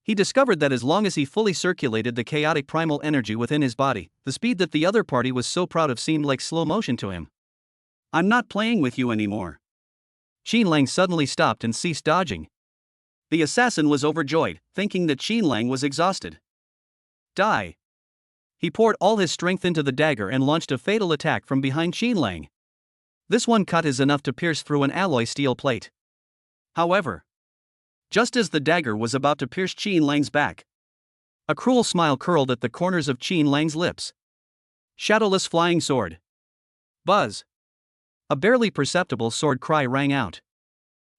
[SPEAKER 1] He discovered that as long as he fully circulated the chaotic primal energy within his body, the speed that the other party was so proud of seemed like slow motion to him. I'm not playing with you anymore. Qin Lang suddenly stopped and ceased dodging. The assassin was overjoyed, thinking that Qin Lang was exhausted. Die! He poured all his strength into the dagger and launched a fatal attack from behind Qin Lang. This one cut is enough to pierce through an alloy steel plate. However, just as the dagger was about to pierce Qin Lang's back, a cruel smile curled at the corners of Qin Lang's lips. Shadowless flying sword. Buzz! A barely perceptible sword cry rang out.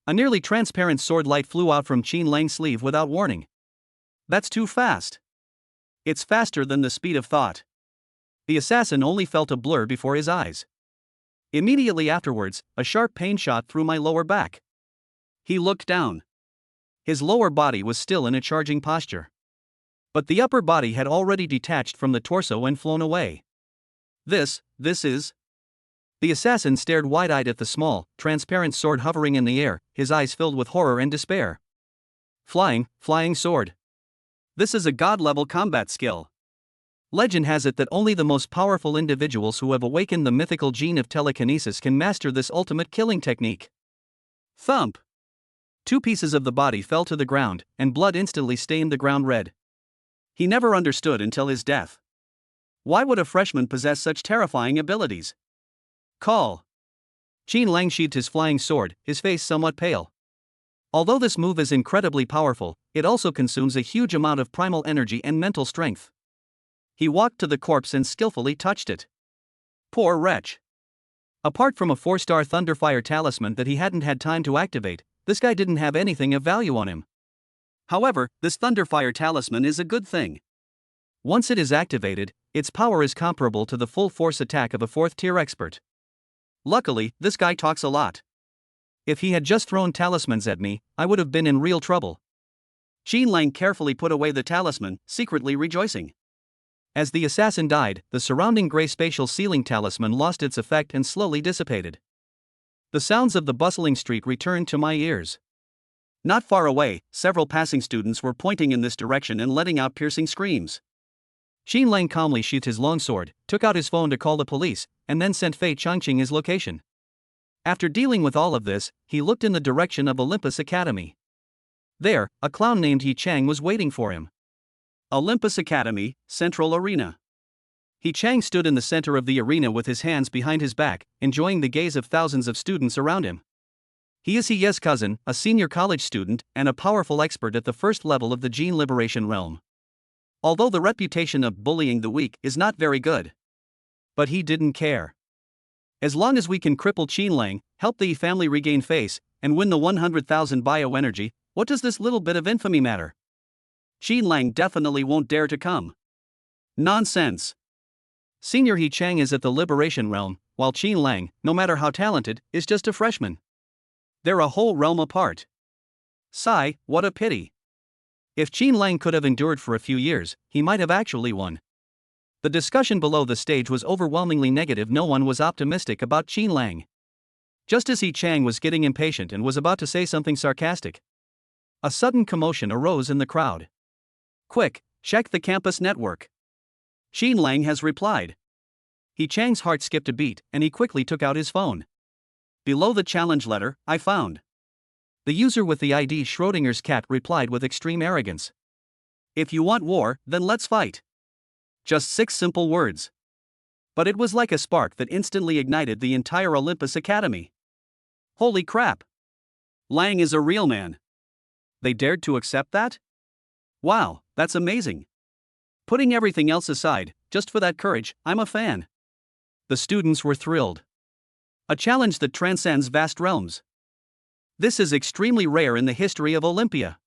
[SPEAKER 1] A nearly transparent sword light flew out from Qin Lang's sleeve without warning. That's too fast. It's faster than the speed of thought. The assassin only felt a blur before his eyes. Immediately afterwards, a sharp pain shot through my lower back. He looked down. His lower body was still in a charging posture. But the upper body had already detached from the torso and flown away. This is... The assassin stared wide-eyed at the small, transparent sword hovering in the air, his eyes filled with horror and despair. Flying sword. This is a god-level combat skill. Legend has it that only the most powerful individuals who have awakened the mythical gene of telekinesis can master this ultimate killing technique. Thump! 2 pieces of the body fell to the ground, and blood instantly stained the ground red. He never understood until his death. Why would a freshman possess such terrifying abilities? Call. Qin Lang sheathed his flying sword, his face somewhat pale. Although this move is incredibly powerful, it also consumes a huge amount of primal energy and mental strength. He walked to the corpse and skillfully touched it. Poor wretch. Apart from a 4-star Thunderfire talisman that he hadn't had time to activate, this guy didn't have anything of value on him. However, this Thunderfire talisman is a good thing. Once it is activated, its power is comparable to the full force attack of a 4th-tier expert. Luckily, this guy talks a lot. If he had just thrown talismans at me, I would have been in real trouble. Qin Lang carefully put away the talisman, secretly rejoicing. As the assassin died, the surrounding gray spatial ceiling talisman lost its effect and slowly dissipated. The sounds of the bustling street returned to my ears. Not far away, several passing students were pointing in this direction and letting out piercing screams. Qin Lang calmly sheathed his longsword, took out his phone to call the police, and then sent Bai Qianqian his location. After dealing with all of this, he looked in the direction of Olympus Academy. There, a clown named He Chang was waiting for him. Olympus Academy, Central Arena. He Chang stood in the center of the arena with his hands behind his back, enjoying the gaze of thousands of students around him. He is He's cousin, a senior college student, and a powerful expert at the first level of the Gene Liberation realm. Although the reputation of bullying the weak is not very good. But he didn't care. As long as we can cripple Qin Lang, help the Yi family regain face, and win the 100,000 bioenergy, what does this little bit of infamy matter? Qin Lang definitely won't dare to come. Nonsense. Senior He Chang is at the Liberation Realm, while Qin Lang, no matter how talented, is just a freshman. They're a whole realm apart. Sigh, what a pity. If Qin Lang could have endured for a few years, he might have actually won. The discussion below the stage was overwhelmingly negative. No one was optimistic about Qin Lang. Just as He Chang was getting impatient and was about to say something sarcastic, a sudden commotion arose in the crowd. Quick, check the campus network. Qin Lang has replied. He Chang's heart skipped a beat, and he quickly took out his phone. Below the challenge letter, I found. The user with the ID Schrodinger's cat replied with extreme arrogance. If you want war, then let's fight. Just 6 simple words. But it was like a spark that instantly ignited the entire Olympus Academy. Holy crap! Lang is a real man. They dared to accept that? Wow, that's amazing. Putting everything else aside, just for that courage, I'm a fan. The students were thrilled. A challenge that transcends vast realms. This is extremely rare in the history of Olympia.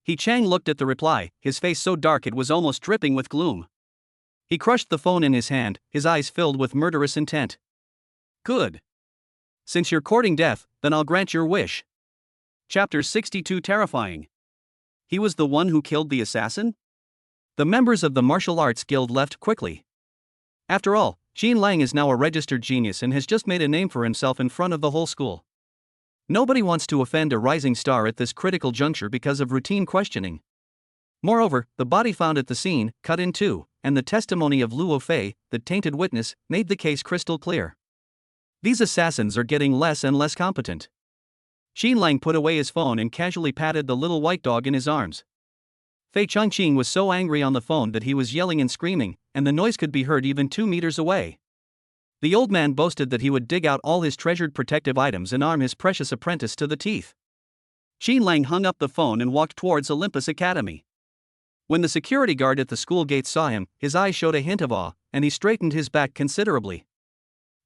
[SPEAKER 1] He Chang looked at the reply, his face so dark it was almost dripping with gloom. He crushed the phone in his hand, his eyes filled with murderous intent. Good. Since you're courting death, then I'll grant your wish. Chapter 62 Terrifying. He was the one who killed the assassin? The members of the martial arts guild left quickly. After all, Qin Lang is now a registered genius and has just made a name for himself in front of the whole school. Nobody wants to offend a rising star at this critical juncture because of routine questioning. Moreover, the body found at the scene, cut in two, and the testimony of Luo Fei, the tainted witness, made the case crystal clear. These assassins are getting less and less competent. Qin Lang put away his phone and casually patted the little white dog in his arms. Bai Qianqian was so angry on the phone that he was yelling and screaming, and the noise could be heard even 2 meters away. The old man boasted that he would dig out all his treasured protective items and arm his precious apprentice to the teeth. Qin Lang hung up the phone and walked towards Olympus Academy. When the security guard at the school gate saw him, his eyes showed a hint of awe, and he straightened his back considerably.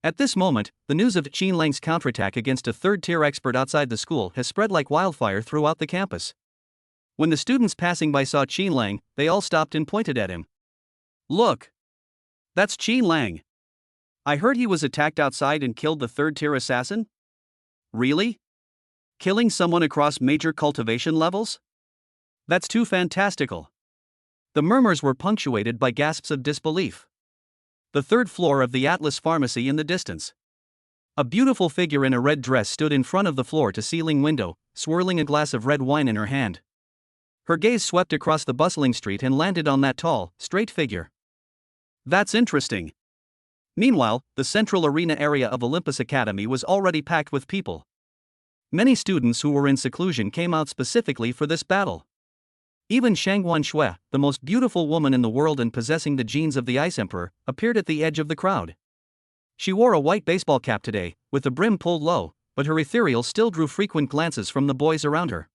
[SPEAKER 1] At this moment, the news of Qin Lang's counterattack against a third-tier expert outside the school has spread like wildfire throughout the campus. When the students passing by saw Qin Lang, they all stopped and pointed at him. Look! That's Qin Lang. I heard he was attacked outside and killed the third-tier assassin? Really? Killing someone across major cultivation levels? That's too fantastical. The murmurs were punctuated by gasps of disbelief. The third floor of the Atlas Pharmacy in the distance. A beautiful figure in a red dress stood in front of the floor-to-ceiling window, swirling a glass of red wine in her hand. Her gaze swept across the bustling street and landed on that tall, straight figure. That's interesting. Meanwhile, the central arena area of Olympus Academy was already packed with people. Many students who were in seclusion came out specifically for this battle. Even Shangguan Shui, the most beautiful woman in the world and possessing the genes of the Ice Emperor, appeared at the edge of the crowd. She wore a white baseball cap today, with the brim pulled low, but her ethereal still drew frequent glances from the boys around her.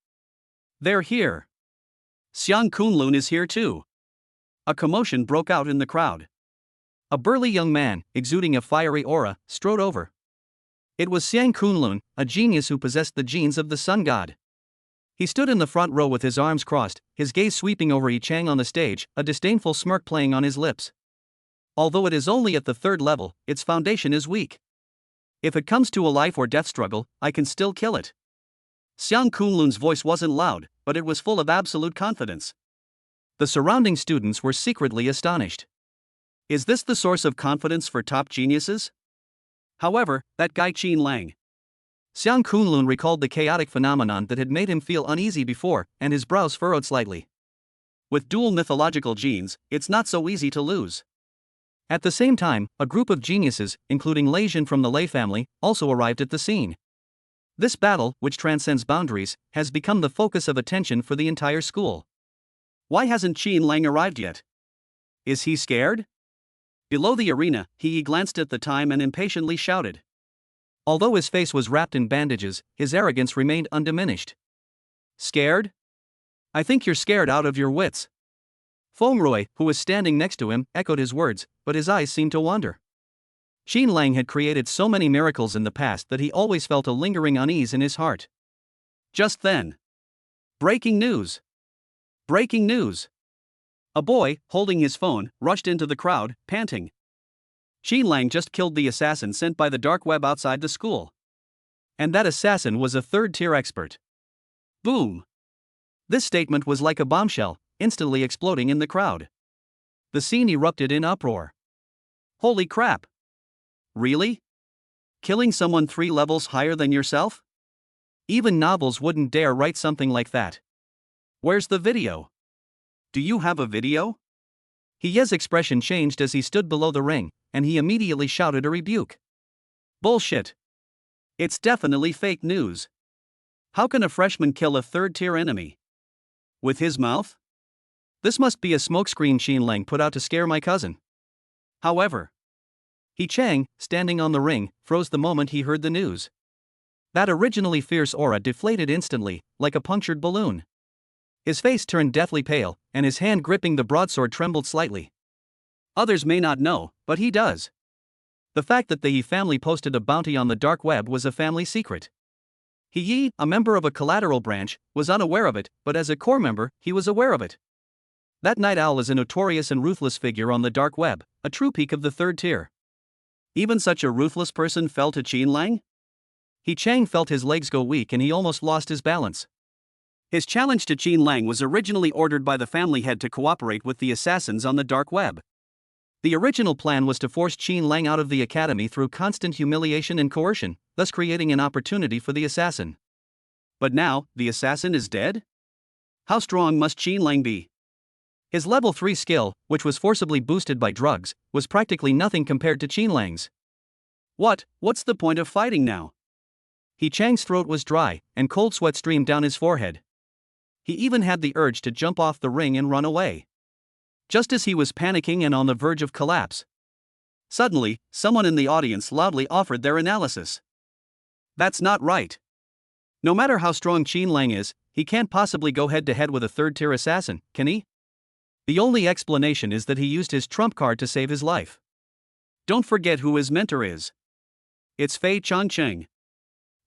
[SPEAKER 1] They're here. Xiang Kunlun is here too. A commotion broke out in the crowd. A burly young man, exuding a fiery aura, strode over. It was Xiang Kunlun, a genius who possessed the genes of the sun god. He stood in the front row with his arms crossed, his gaze sweeping over Yi Chang on the stage, a disdainful smirk playing on his lips. Although it is only at the third level, its foundation is weak. If it comes to a life or death struggle, I can still kill it. Xiang Kunlun's voice wasn't loud, but it was full of absolute confidence. The surrounding students were secretly astonished. Is this the source of confidence for top geniuses? However, that guy Qin Lang. Xiang Kunlun recalled the chaotic phenomenon that had made him feel uneasy before, and his brows furrowed slightly. With dual mythological genes, it's not so easy to lose. At the same time, a group of geniuses, including Lei Jin from the Lei family, also arrived at the scene. This battle, which transcends boundaries, has become the focus of attention for the entire school. Why hasn't Qin Lang arrived yet? Is he scared? Below the arena, he glanced at the time and impatiently shouted. Although his face was wrapped in bandages, his arrogance remained undiminished. Scared? I think you're scared out of your wits. Feng who was standing next to him, echoed his words, but his eyes seemed to wander. Qin Lang had created so many miracles in the past that he always felt a lingering unease in his heart. Just then. Breaking news! Breaking news! A boy, holding his phone, rushed into the crowd, panting. Qin Lang just killed the assassin sent by the dark web outside the school. And that assassin was a third-tier expert. Boom! This statement was like a bombshell, instantly exploding in the crowd. The scene erupted in uproar. Holy crap! Really? Killing someone 3 levels higher than yourself? Even novels wouldn't dare write something like that. Where's the video? Do you have a video? Ye's expression changed as he stood below the ring, and he immediately shouted a rebuke. Bullshit. It's definitely fake news. How can a freshman kill a third-tier enemy? With his mouth? This must be a smokescreen Qin Lang put out to scare my cousin. However, Yi Chang, standing on the ring, froze the moment he heard the news. That originally fierce aura deflated instantly, like a punctured balloon. His face turned deathly pale, and his hand gripping the broadsword trembled slightly. Others may not know, but he does. The fact that the Yi family posted a bounty on the dark web was a family secret. Yi, a member of a collateral branch, was unaware of it, but as a core member, he was aware of it. That night owl is a notorious and ruthless figure on the dark web, a true peak of the third tier. Even such a ruthless person fell to Qin Lang? Yi Chang felt his legs go weak and he almost lost his balance. His challenge to Qin Lang was originally ordered by the family head to cooperate with the assassins on the dark web. The original plan was to force Qin Lang out of the academy through constant humiliation and coercion, thus creating an opportunity for the assassin. But now, the assassin is dead? How strong must Qin Lang be? His level 3 skill, which was forcibly boosted by drugs, was practically nothing compared to Qin Lang's. What's the point of fighting now? Yi Chang's throat was dry, and cold sweat streamed down his forehead. He even had the urge to jump off the ring and run away. Just as he was panicking and on the verge of collapse. Suddenly, someone in the audience loudly offered their analysis. That's not right. No matter how strong Qin Lang is, he can't possibly go head-to-head with a third-tier assassin, can he? The only explanation is that he used his trump card to save his life. Don't forget who his mentor is. It's Fei Changcheng.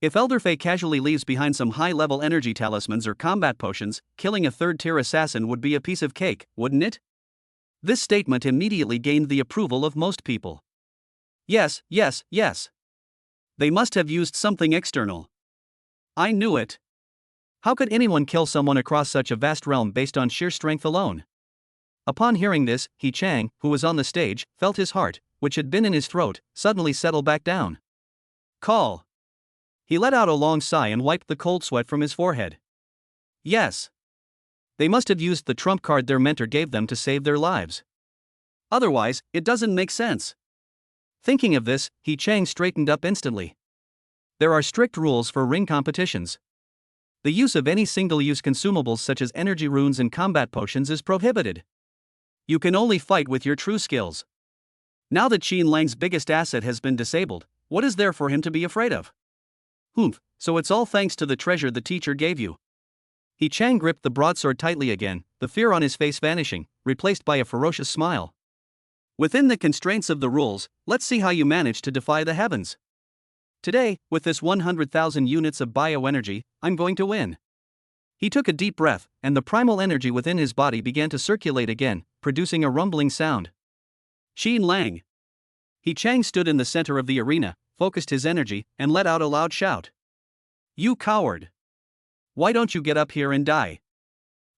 [SPEAKER 1] If Elder Fei casually leaves behind some high-level energy talismans or combat potions, killing a third-tier assassin would be a piece of cake, wouldn't it? This statement immediately gained the approval of most people. Yes, yes, yes. They must have used something external. I knew it. How could anyone kill someone across such a vast realm based on sheer strength alone? Upon hearing this, He Chang, who was on the stage, felt his heart, which had been in his throat, suddenly settle back down. Call. He let out a long sigh and wiped the cold sweat from his forehead. Yes. They must have used the trump card their mentor gave them to save their lives. Otherwise, it doesn't make sense. Thinking of this, He Chang straightened up instantly. There are strict rules for ring competitions. The use of any single-use consumables such as energy runes and combat potions is prohibited. You can only fight with your true skills. Now that Qin Lang's biggest asset has been disabled, what is there for him to be afraid of? Humph, so it's all thanks to the treasure the teacher gave you. He Chang gripped the broadsword tightly again, the fear on his face vanishing, replaced by a ferocious smile. Within the constraints of the rules, let's see how you manage to defy the heavens. Today, with this 100,000 units of bioenergy, I'm going to win. He took a deep breath, and the primal energy within his body began to circulate again, producing a rumbling sound. Qin Lang. He Chang stood in the center of the arena, focused his energy, and let out a loud shout. You coward! Why don't you get up here and die?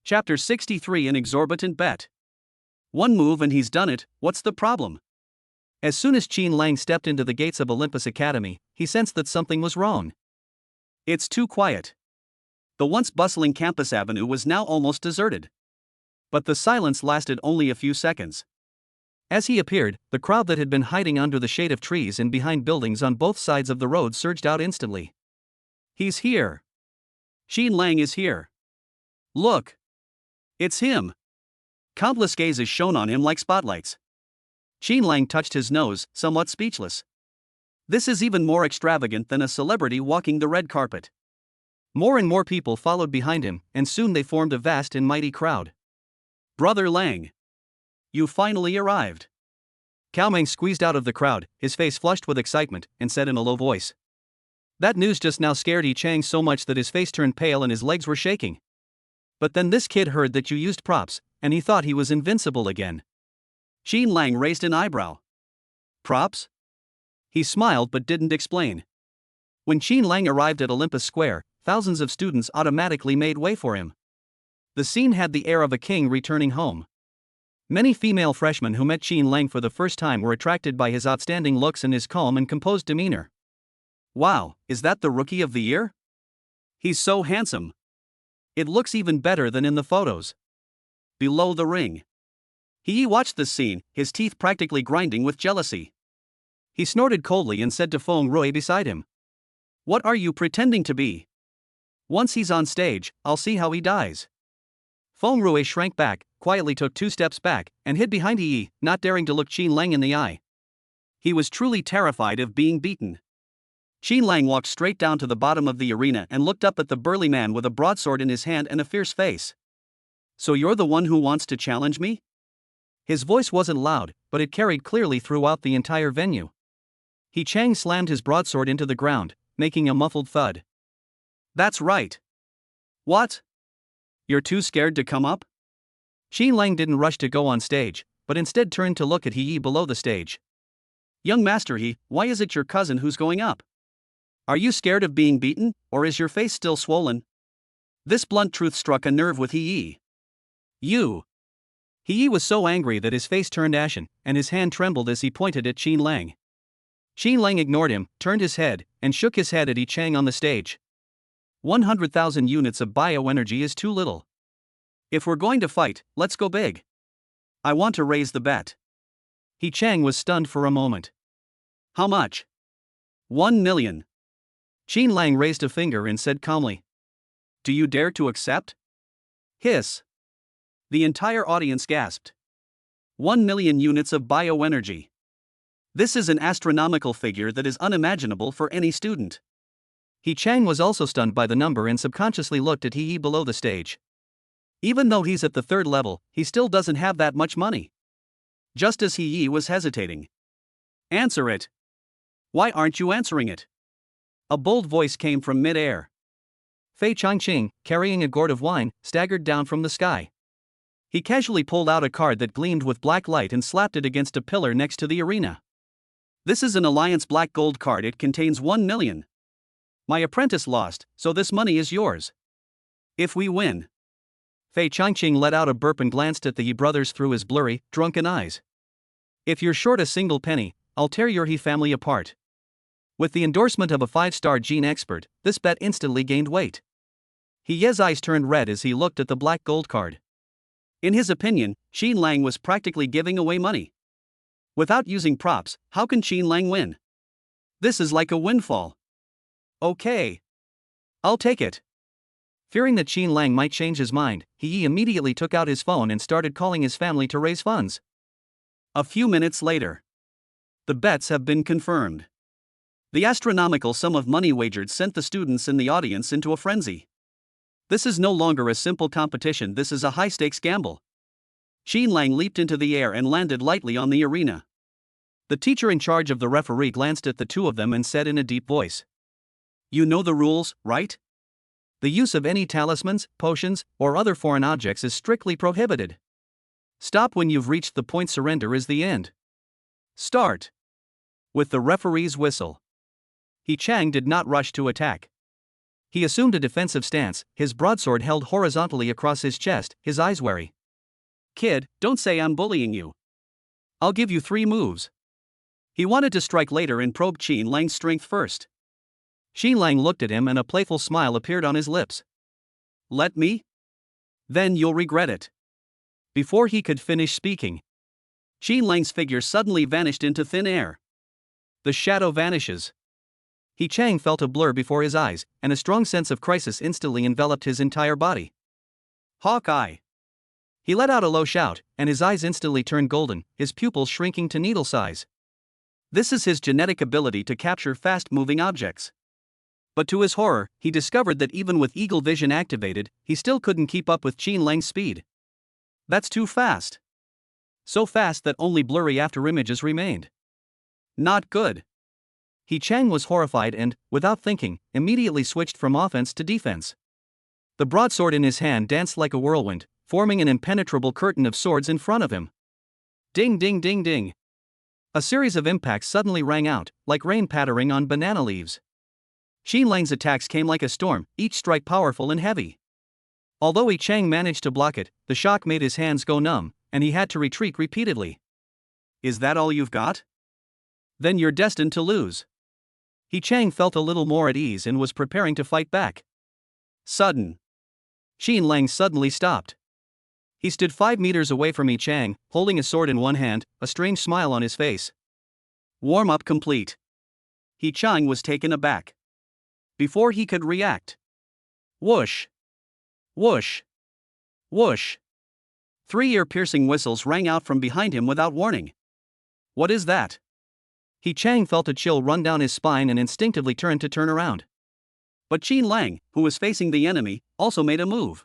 [SPEAKER 1] Chapter 63 An Exorbitant Bet. One move and he's done it, what's the problem? As soon as Qin Lang stepped into the gates of Olympus Academy, he sensed that something was wrong. It's too quiet. The once bustling campus avenue was now almost deserted. But the silence lasted only a few seconds. As he appeared, the crowd that had been hiding under the shade of trees and behind buildings on both sides of the road surged out instantly. He's here. Qin Lang is here. Look. It's him. Countless gazes shone on him like spotlights. Qin Lang touched his nose, somewhat speechless. This is even more extravagant than a celebrity walking the red carpet. More and more people followed behind him, and soon they formed a vast and mighty crowd. Brother Lang. You finally arrived. Cao Meng squeezed out of the crowd, his face flushed with excitement, and said in a low voice. That news just now scared Yi Chang so much that his face turned pale and his legs were shaking. But then this kid heard that you used props, and he thought he was invincible again. Qin Lang raised an eyebrow. Props? He smiled but didn't explain. When Qin Lang arrived at Olympus Square, thousands of students automatically made way for him. The scene had the air of a king returning home. Many female freshmen who met Qin Lang for the first time were attracted by his outstanding looks and his calm and composed demeanor. Wow, is that the rookie of the year? He's so handsome. It looks even better than in the photos. Below the ring. He watched the scene, his teeth practically grinding with jealousy. He snorted coldly and said to Feng Rui beside him. What are you pretending to be? Once he's on stage, I'll see how he dies. Feng Rui shrank back, quietly took 2 steps back, and hid behind Yi, not daring to look Qin Lang in the eye. He was truly terrified of being beaten. Qin Lang walked straight down to the bottom of the arena and looked up at the burly man with a broadsword in his hand and a fierce face. So you're the one who wants to challenge me? His voice wasn't loud, but it carried clearly throughout the entire venue. He Chang slammed his broadsword into the ground, making a muffled thud. That's right. What? You're too scared to come up? Qin Lang didn't rush to go on stage, but instead turned to look at He below the stage. Young Master He, why is it your cousin who's going up? Are you scared of being beaten, or is your face still swollen? This blunt truth struck a nerve with He. You. He was so angry that his face turned ashen, and his hand trembled as he pointed at Qin Lang. Qin Lang ignored him, turned his head, and shook his head at Yi Chang on the stage. 100,000 units of bioenergy is too little. If we're going to fight, let's go big. I want to raise the bet. Yi Chang was stunned for a moment. How much? 1 million. Qin Lang raised a finger and said calmly. Do you dare to accept? Hiss. The entire audience gasped. 1 million units of bioenergy. This is an astronomical figure that is unimaginable for any student. Yi Chang was also stunned by the number and subconsciously looked at He below the stage. Even though he's at the 3rd level, he still doesn't have that much money. Just as He was hesitating. Answer it. Why aren't you answering it? A bold voice came from mid-air. Bai Qianqian, carrying a gourd of wine, staggered down from the sky. He casually pulled out a card that gleamed with black light and slapped it against a pillar next to the arena. This is an Alliance Black Gold card. It contains 1 million. My apprentice lost, so this money is yours. If we win. Bai Qianqian let out a burp and glanced at the Yi brothers through his blurry, drunken eyes. If you're short a single penny, I'll tear your He family apart. With the endorsement of a 5-star gene expert, this bet instantly gained weight. Ye's eyes turned red as he looked at the black gold card. In his opinion, Qin Lang was practically giving away money. Without using props, how can Qin Lang win? This is like a windfall. Okay. I'll take it. Fearing that Qin Lang might change his mind, He immediately took out his phone and started calling his family to raise funds. A few minutes later. The bets have been confirmed. The astronomical sum of money wagered sent the students in the audience into a frenzy. This is no longer a simple competition, this is a high-stakes gamble. Qin Lang leaped into the air and landed lightly on the arena. The teacher in charge of the referee glanced at the two of them and said in a deep voice. You know the rules, right? The use of any talismans, potions, or other foreign objects is strictly prohibited. Stop when you've reached the point. Surrender is the end. Start. With the referee's whistle. He Chang did not rush to attack. He assumed a defensive stance, his broadsword held horizontally across his chest, his eyes wary. Kid, don't say I'm bullying you. I'll give you 3 moves. He wanted to strike later and probe Qin Lang's strength first. Qin Lang looked at him and a playful smile appeared on his lips. Let me? Then you'll regret it. Before he could finish speaking, Qin Lang's figure suddenly vanished into thin air. The shadow vanishes. He Chang felt a blur before his eyes, and a strong sense of crisis instantly enveloped his entire body. Hawkeye! He let out a low shout, and his eyes instantly turned golden, his pupils shrinking to needle size. This is his genetic ability to capture fast-moving objects. But to his horror, he discovered that even with eagle vision activated, he still couldn't keep up with Qin Lang's speed. That's too fast. So fast that only blurry afterimages remained. Not good. He Chang was horrified and, without thinking, immediately switched from offense to defense. The broadsword in his hand danced like a whirlwind, forming an impenetrable curtain of swords in front of him. Ding ding ding ding. A series of impacts suddenly rang out, like rain pattering on banana leaves. Qin Lang's attacks came like a storm, each strike powerful and heavy. Although He Chang managed to block it, the shock made his hands go numb, and he had to retreat repeatedly. Is that all you've got? Then you're destined to lose. He Chang felt a little more at ease and was preparing to fight back. Sudden. Qin Lang suddenly stopped. He stood 5 meters away from He Chang, holding a sword in one hand, a strange smile on his face. Warm-up complete. He Chang was taken aback. Before he could react. Whoosh. Whoosh. Whoosh. 3 ear-piercing whistles rang out from behind him without warning. What is that? He Chang felt a chill run down his spine and instinctively turned to turn around. But Qin Lang, who was facing the enemy, also made a move.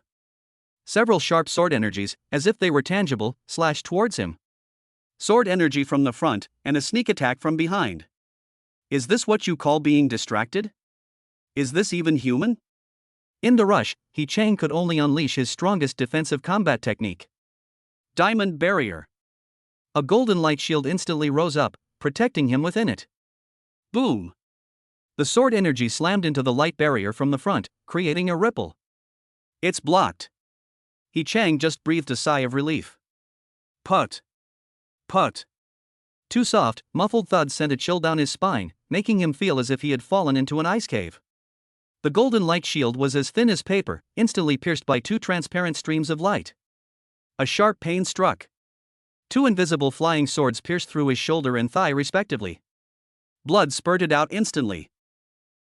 [SPEAKER 1] Several sharp sword energies, as if they were tangible, slashed towards him. Sword energy from the front, and a sneak attack from behind. Is this what you call being distracted? Is this even human? In the rush, He Chang could only unleash his strongest defensive combat technique. Diamond Barrier. A golden light shield instantly rose up, protecting him within it. Boom! The sword energy slammed into the light barrier from the front, creating a ripple. It's blocked. He Chang just breathed a sigh of relief. Put. Put. 2 soft, muffled thuds sent a chill down his spine, making him feel as if he had fallen into an ice cave. The golden light shield was as thin as paper, instantly pierced by 2 transparent streams of light. A sharp pain struck. 2 invisible flying swords pierced through his shoulder and thigh respectively. Blood spurted out instantly.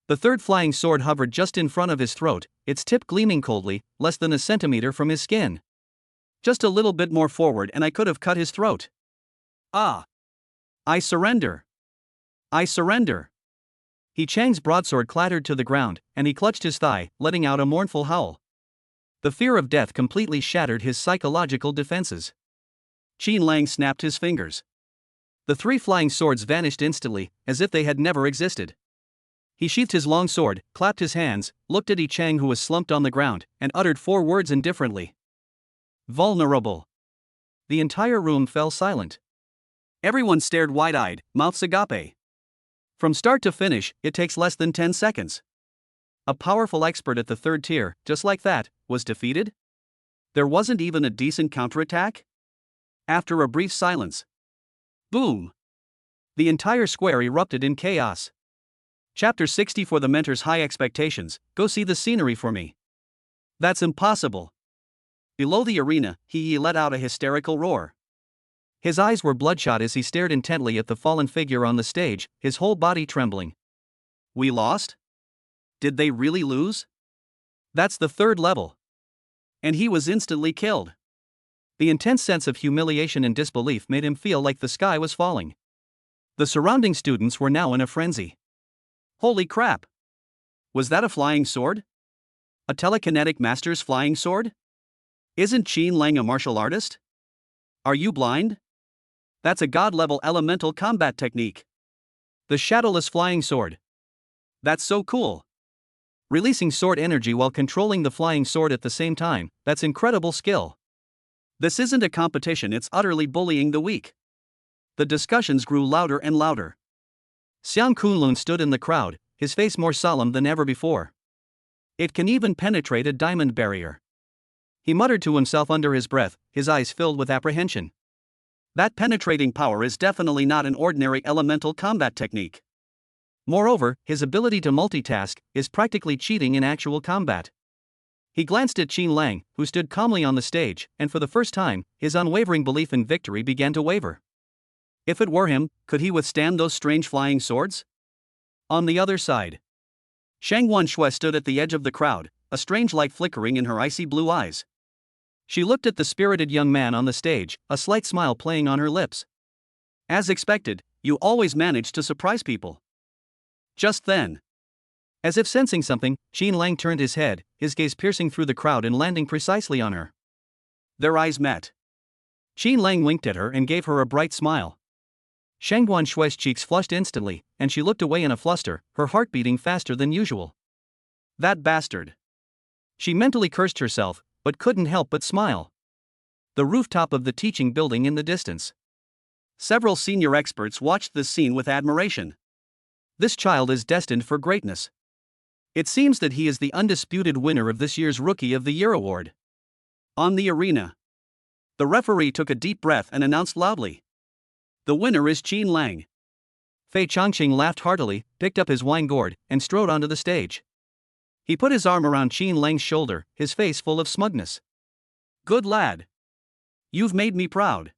[SPEAKER 1] The 3rd flying sword hovered just in front of his throat, its tip gleaming coldly, less than a centimeter from his skin. Just a little bit more forward and I could have cut his throat. Ah! I surrender. I surrender. He Chang's broadsword clattered to the ground, and he clutched his thigh, letting out a mournful howl. The fear of death completely shattered his psychological defenses. Qin Lang snapped his fingers. The 3 flying swords vanished instantly, as if they had never existed. He sheathed his long sword, clapped his hands, looked at Yi Chang who was slumped on the ground, and uttered 4 words indifferently. Vulnerable. The entire room fell silent. Everyone stared wide-eyed, mouths agape. From start to finish, it takes less than 10 seconds. A powerful expert at the 3rd tier, just like that, was defeated? There wasn't even a decent counterattack? After a brief silence. Boom! The entire square erupted in chaos. Chapter 60 For the mentor's high expectations, go see the scenery for me. That's impossible. Below the arena, he let out a hysterical roar. His eyes were bloodshot as he stared intently at the fallen figure on the stage, his whole body trembling. We lost? Did they really lose? That's the 3rd level. And he was instantly killed. The intense sense of humiliation and disbelief made him feel like the sky was falling. The surrounding students were now in a frenzy. Holy crap! Was that a flying sword? A telekinetic master's flying sword? Isn't Qin Lang a martial artist? Are you blind? That's a god-level elemental combat technique. The shadowless flying sword. That's so cool. Releasing sword energy while controlling the flying sword at the same time, that's incredible skill. This isn't a competition, it's utterly bullying the weak. The discussions grew louder and louder. Xiang Kunlun stood in the crowd, his face more solemn than ever before. It can even penetrate a diamond barrier. He muttered to himself under his breath, his eyes filled with apprehension. That penetrating power is definitely not an ordinary elemental combat technique. Moreover, his ability to multitask is practically cheating in actual combat. He glanced at Qin Lang, who stood calmly on the stage, and for the first time, his unwavering belief in victory began to waver. If it were him, could he withstand those strange flying swords? On the other side, Shang Wanshui stood at the edge of the crowd, a strange light flickering in her icy blue eyes. She looked at the spirited young man on the stage, a slight smile playing on her lips. As expected, you always manage to surprise people. Just then, as if sensing something, Qin Lang turned his head, his gaze piercing through the crowd and landing precisely on her. Their eyes met. Qin Lang winked at her and gave her a bright smile. Shang Guanshui's cheeks flushed instantly, and she looked away in a fluster, her heart beating faster than usual. That bastard. She mentally cursed herself, but couldn't help but smile. The rooftop of the teaching building in the distance. Several senior experts watched this scene with admiration. This child is destined for greatness. It seems that he is the undisputed winner of this year's Rookie of the Year award. On the arena, the referee took a deep breath and announced loudly, "The winner is Qin Lang." Bai Qianqian laughed heartily, picked up his wine gourd, and strode onto the stage. He put his arm around Qin Lang's shoulder, his face full of smugness. "Good lad. You've made me proud."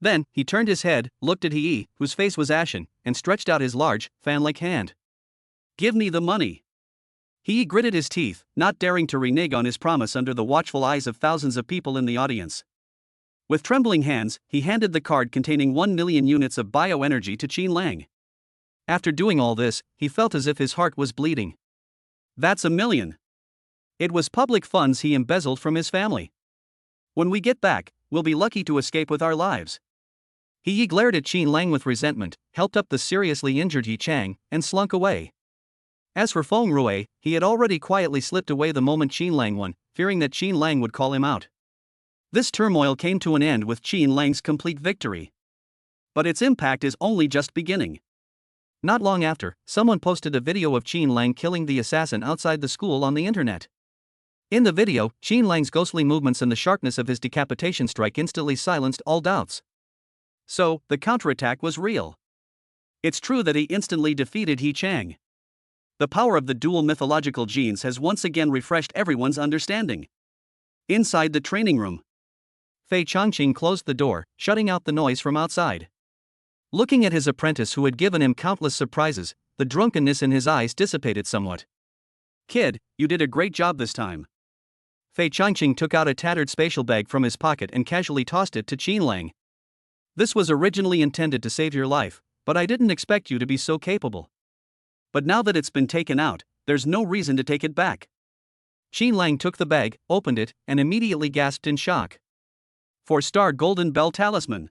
[SPEAKER 1] Then, he turned his head, looked at He, whose face was ashen, and stretched out his large, fan-like hand. "Give me the money." He gritted his teeth, not daring to renege on his promise under the watchful eyes of thousands of people in the audience. With trembling hands, he handed the card containing 1 million units of bioenergy to Qin Lang. After doing all this, he felt as if his heart was bleeding. That's $1 million. It was public funds he embezzled from his family. When we get back, we'll be lucky to escape with our lives. He glared at Qin Lang with resentment, helped up the seriously injured Yi Chang, and slunk away. As for Feng Rue, he had already quietly slipped away the moment Qin Lang won, fearing that Qin Lang would call him out. This turmoil came to an end with Qin Lang's complete victory. But its impact is only just beginning. Not long after, someone posted a video of Qin Lang killing the assassin outside the school on the internet. In the video, Qin Lang's ghostly movements and the sharpness of his decapitation strike instantly silenced all doubts. So, the counterattack was real. It's true that he instantly defeated Yi Chang. The power of the dual mythological genes has once again refreshed everyone's understanding. Inside the training room, Bai Qianqian closed the door, shutting out the noise from outside. Looking at his apprentice who had given him countless surprises, the drunkenness in his eyes dissipated somewhat. "Kid, you did a great job this time." Bai Qianqian took out a tattered spatial bag from his pocket and casually tossed it to Qin Lang. "This was originally intended to save your life, but I didn't expect you to be so capable. But now that it's been taken out, there's no reason to take it back." Qin Lang took the bag, opened it, and immediately gasped in shock. 4-star Golden Bell Talisman.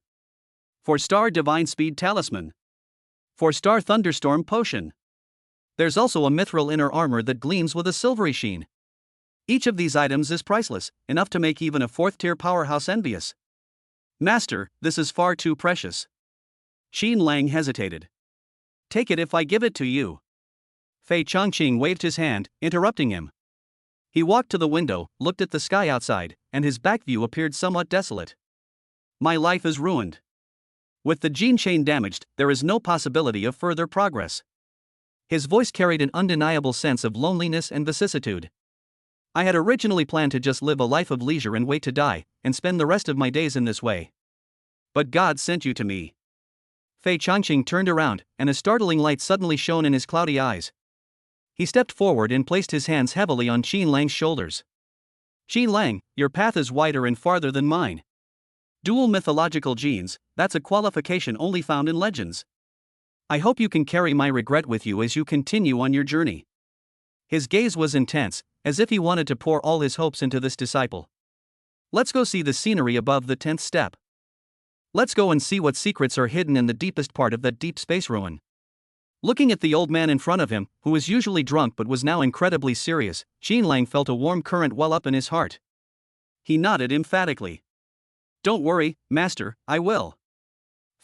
[SPEAKER 1] 4-star Divine Speed Talisman. 4-star Thunderstorm Potion. There's also a mithril inner armor that gleams with a silvery sheen. Each of these items is priceless, enough to make even a 4th-tier powerhouse envious. Master, this is far too precious. Xin Lang hesitated. Take it if I give it to you. Bai Qianqian waved his hand, interrupting him. He walked to the window, looked at the sky outside, and his back view appeared somewhat desolate. My life is ruined. With the gene chain damaged, there is no possibility of further progress. His voice carried an undeniable sense of loneliness and vicissitude. I had originally planned to just live a life of leisure and wait to die, and spend the rest of my days in this way. But God sent you to me. Bai Qianqian turned around, and a startling light suddenly shone in his cloudy eyes. He stepped forward and placed his hands heavily on Xin Lang's shoulders. Xin Lang, your path is wider and farther than mine. Dual mythological genes, that's a qualification only found in legends. I hope you can carry my regret with you as you continue on your journey. His gaze was intense, as if he wanted to pour all his hopes into this disciple. Let's go see the scenery above the 10th step. Let's go and see what secrets are hidden in the deepest part of that deep space ruin. Looking at the old man in front of him, who was usually drunk but was now incredibly serious, Xin Lang felt a warm current well up in his heart. He nodded emphatically. Don't worry, master, I will.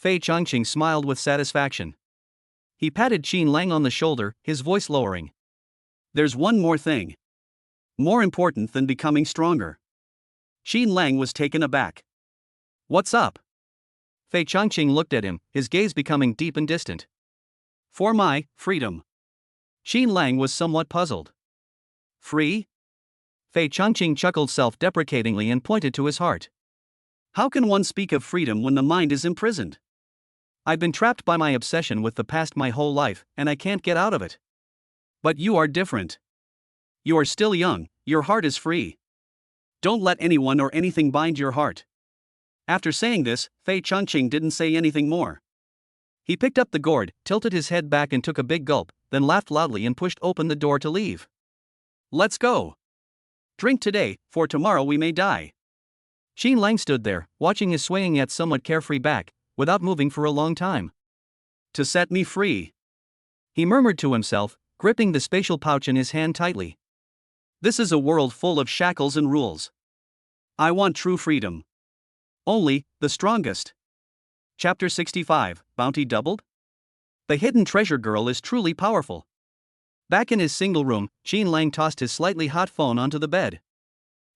[SPEAKER 1] Bai Qianqian smiled with satisfaction. He patted Xin Lang on the shoulder, his voice lowering. There's one more thing. More important than becoming stronger. Xin Lang was taken aback. What's up? Bai Qianqian looked at him, his gaze becoming deep and distant. For my freedom. Xin Lang was somewhat puzzled. Free? Bai Qianqian chuckled self-deprecatingly and pointed to his heart. How can one speak of freedom when the mind is imprisoned? I've been trapped by my obsession with the past my whole life, and I can't get out of it. But you are different. You are still young, your heart is free. Don't let anyone or anything bind your heart. After saying this, Bai Qianqian didn't say anything more. He picked up the gourd, tilted his head back and took a big gulp, then laughed loudly and pushed open the door to leave. Let's go. Drink today, for tomorrow we may die. Xin Lang stood there, watching his swaying yet somewhat carefree back, without moving for a long time. To set me free. He murmured to himself, gripping the spatial pouch in his hand tightly. This is a world full of shackles and rules. I want true freedom. Only, the strongest. Chapter 65, Bounty Doubled? The hidden treasure girl is truly powerful. Back in his single room, Xin Lang tossed his slightly hot phone onto the bed.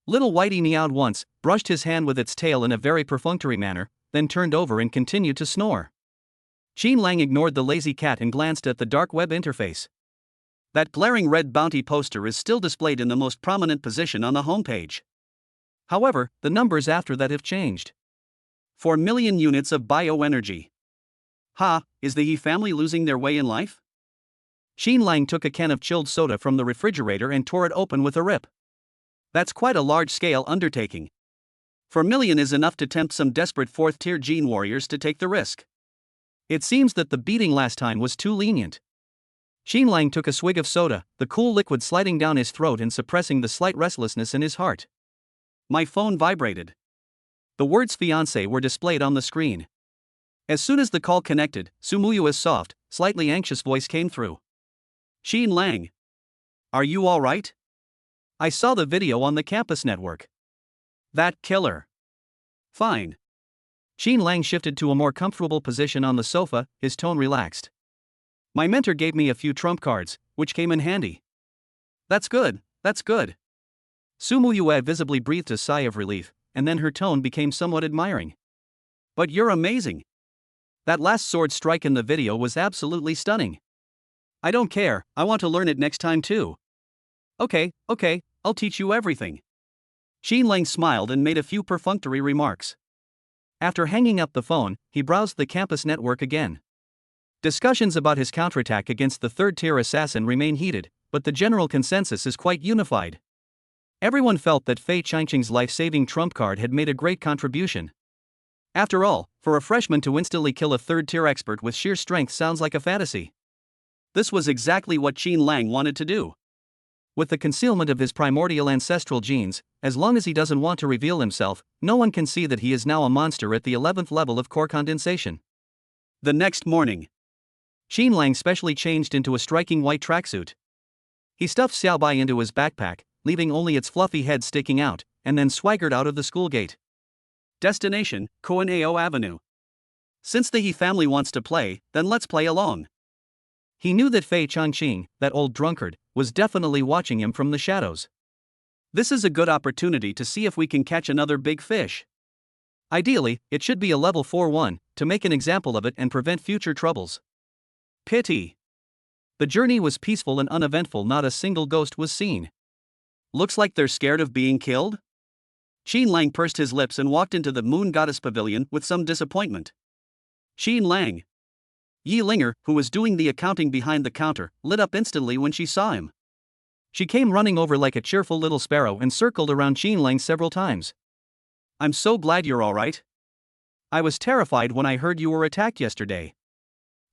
[SPEAKER 1] Little Whitey meowed once, brushed his hand with its tail in a very perfunctory manner, then turned over and continued to snore. Xin Lang ignored the lazy cat and glanced at the dark web interface. That glaring red bounty poster is still displayed in the most prominent position on the homepage. However, the numbers after that have changed. 4 million units of bioenergy. Ha, is the He family losing their way in life? Xin Lang took a can of chilled soda from the refrigerator and tore it open with a rip. That's quite a large-scale undertaking. 4 million is enough to tempt some desperate 4th-tier gene warriors to take the risk. It seems that the beating last time was too lenient. Xin Lang took a swig of soda, the cool liquid sliding down his throat and suppressing the slight restlessness in his heart. My phone vibrated. The words fiancée were displayed on the screen. As soon as the call connected, Muyue's soft, slightly anxious voice came through. Xin Lang. Are you all right? I saw the video on the campus network. That killer. Fine. Xin Lang shifted to a more comfortable position on the sofa, his tone relaxed. My mentor gave me a few trump cards, which came in handy. That's good, that's good. Muyue visibly breathed a sigh of relief, and then her tone became somewhat admiring. But you're amazing. That last sword strike in the video was absolutely stunning. I don't care, I want to learn it next time too. Okay, I'll teach you everything. Xin Lang smiled and made a few perfunctory remarks. After hanging up the phone, he browsed the campus network again. Discussions about his counterattack against the 3rd-tier assassin remain heated, but the general consensus is quite unified. Everyone felt that Bai Qianqian's life-saving trump card had made a great contribution. After all, for a freshman to instantly kill a 3rd-tier expert with sheer strength sounds like a fantasy. This was exactly what Xin Lang wanted to do. With the concealment of his primordial ancestral genes, as long as he doesn't want to reveal himself, no one can see that he is now a monster at the 11th level of core condensation. The next morning, Xin Lang specially changed into a striking white tracksuit. He stuffed Xiao Bai into his backpack, leaving only its fluffy head sticking out, and then swaggered out of the school gate. Destination, Koaneo Avenue. Since the He family wants to play, then let's play along. He knew that Bai Qianqian, that old drunkard, was definitely watching him from the shadows. This is a good opportunity to see if we can catch another big fish. Ideally, it should be a level 4-1, to make an example of it and prevent future troubles. Pity. The journey was peaceful and uneventful, not a single ghost was seen. Looks like they're scared of being killed? Xin Lang pursed his lips and walked into the Moon Goddess Pavilion with some disappointment. Xin Lang. Yi Linger, who was doing the accounting behind the counter, lit up instantly when she saw him. She came running over like a cheerful little sparrow and circled around Xin Lang several times. I'm so glad you're alright. I was terrified when I heard you were attacked yesterday.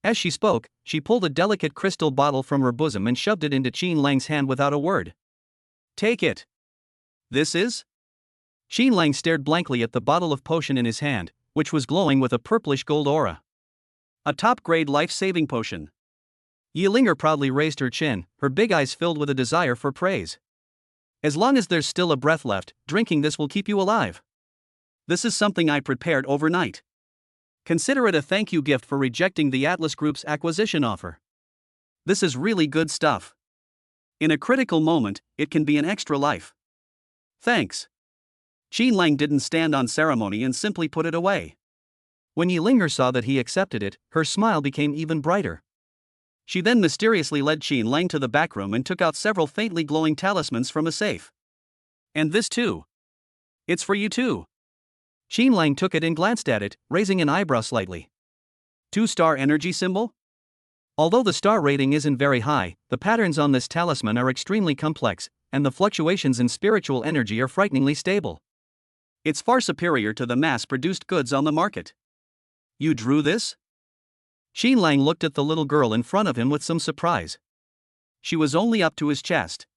[SPEAKER 1] As she spoke, she pulled a delicate crystal bottle from her bosom and shoved it into Xin Lang's hand without a word. Take it. This is? Xin Lang stared blankly at the bottle of potion in his hand, which was glowing with a purplish gold aura. A top-grade life-saving potion. Yi Linger proudly raised her chin, her big eyes filled with a desire for praise. As long as there's still a breath left, drinking this will keep you alive. This is something I prepared overnight. Consider it a thank you gift for rejecting the Atlas Group's acquisition offer. This is really good stuff. In a critical moment, it can be an extra life. Thanks. Xin Lang didn't stand on ceremony and simply put it away. When Yi Linger saw that he accepted it, her smile became even brighter. She then mysteriously led Xin Lang to the back room and took out several faintly glowing talismans from a safe. And this too. It's for you too. Xin Lang took it and glanced at it, raising an eyebrow slightly. 2-star energy symbol? Although the star rating isn't very high, the patterns on this talisman are extremely complex, and the fluctuations in spiritual energy are frighteningly stable. It's far superior to the mass-produced goods on the market. You drew this? Xin Lang looked at the little girl in front of him with some surprise. She was only up to his chest.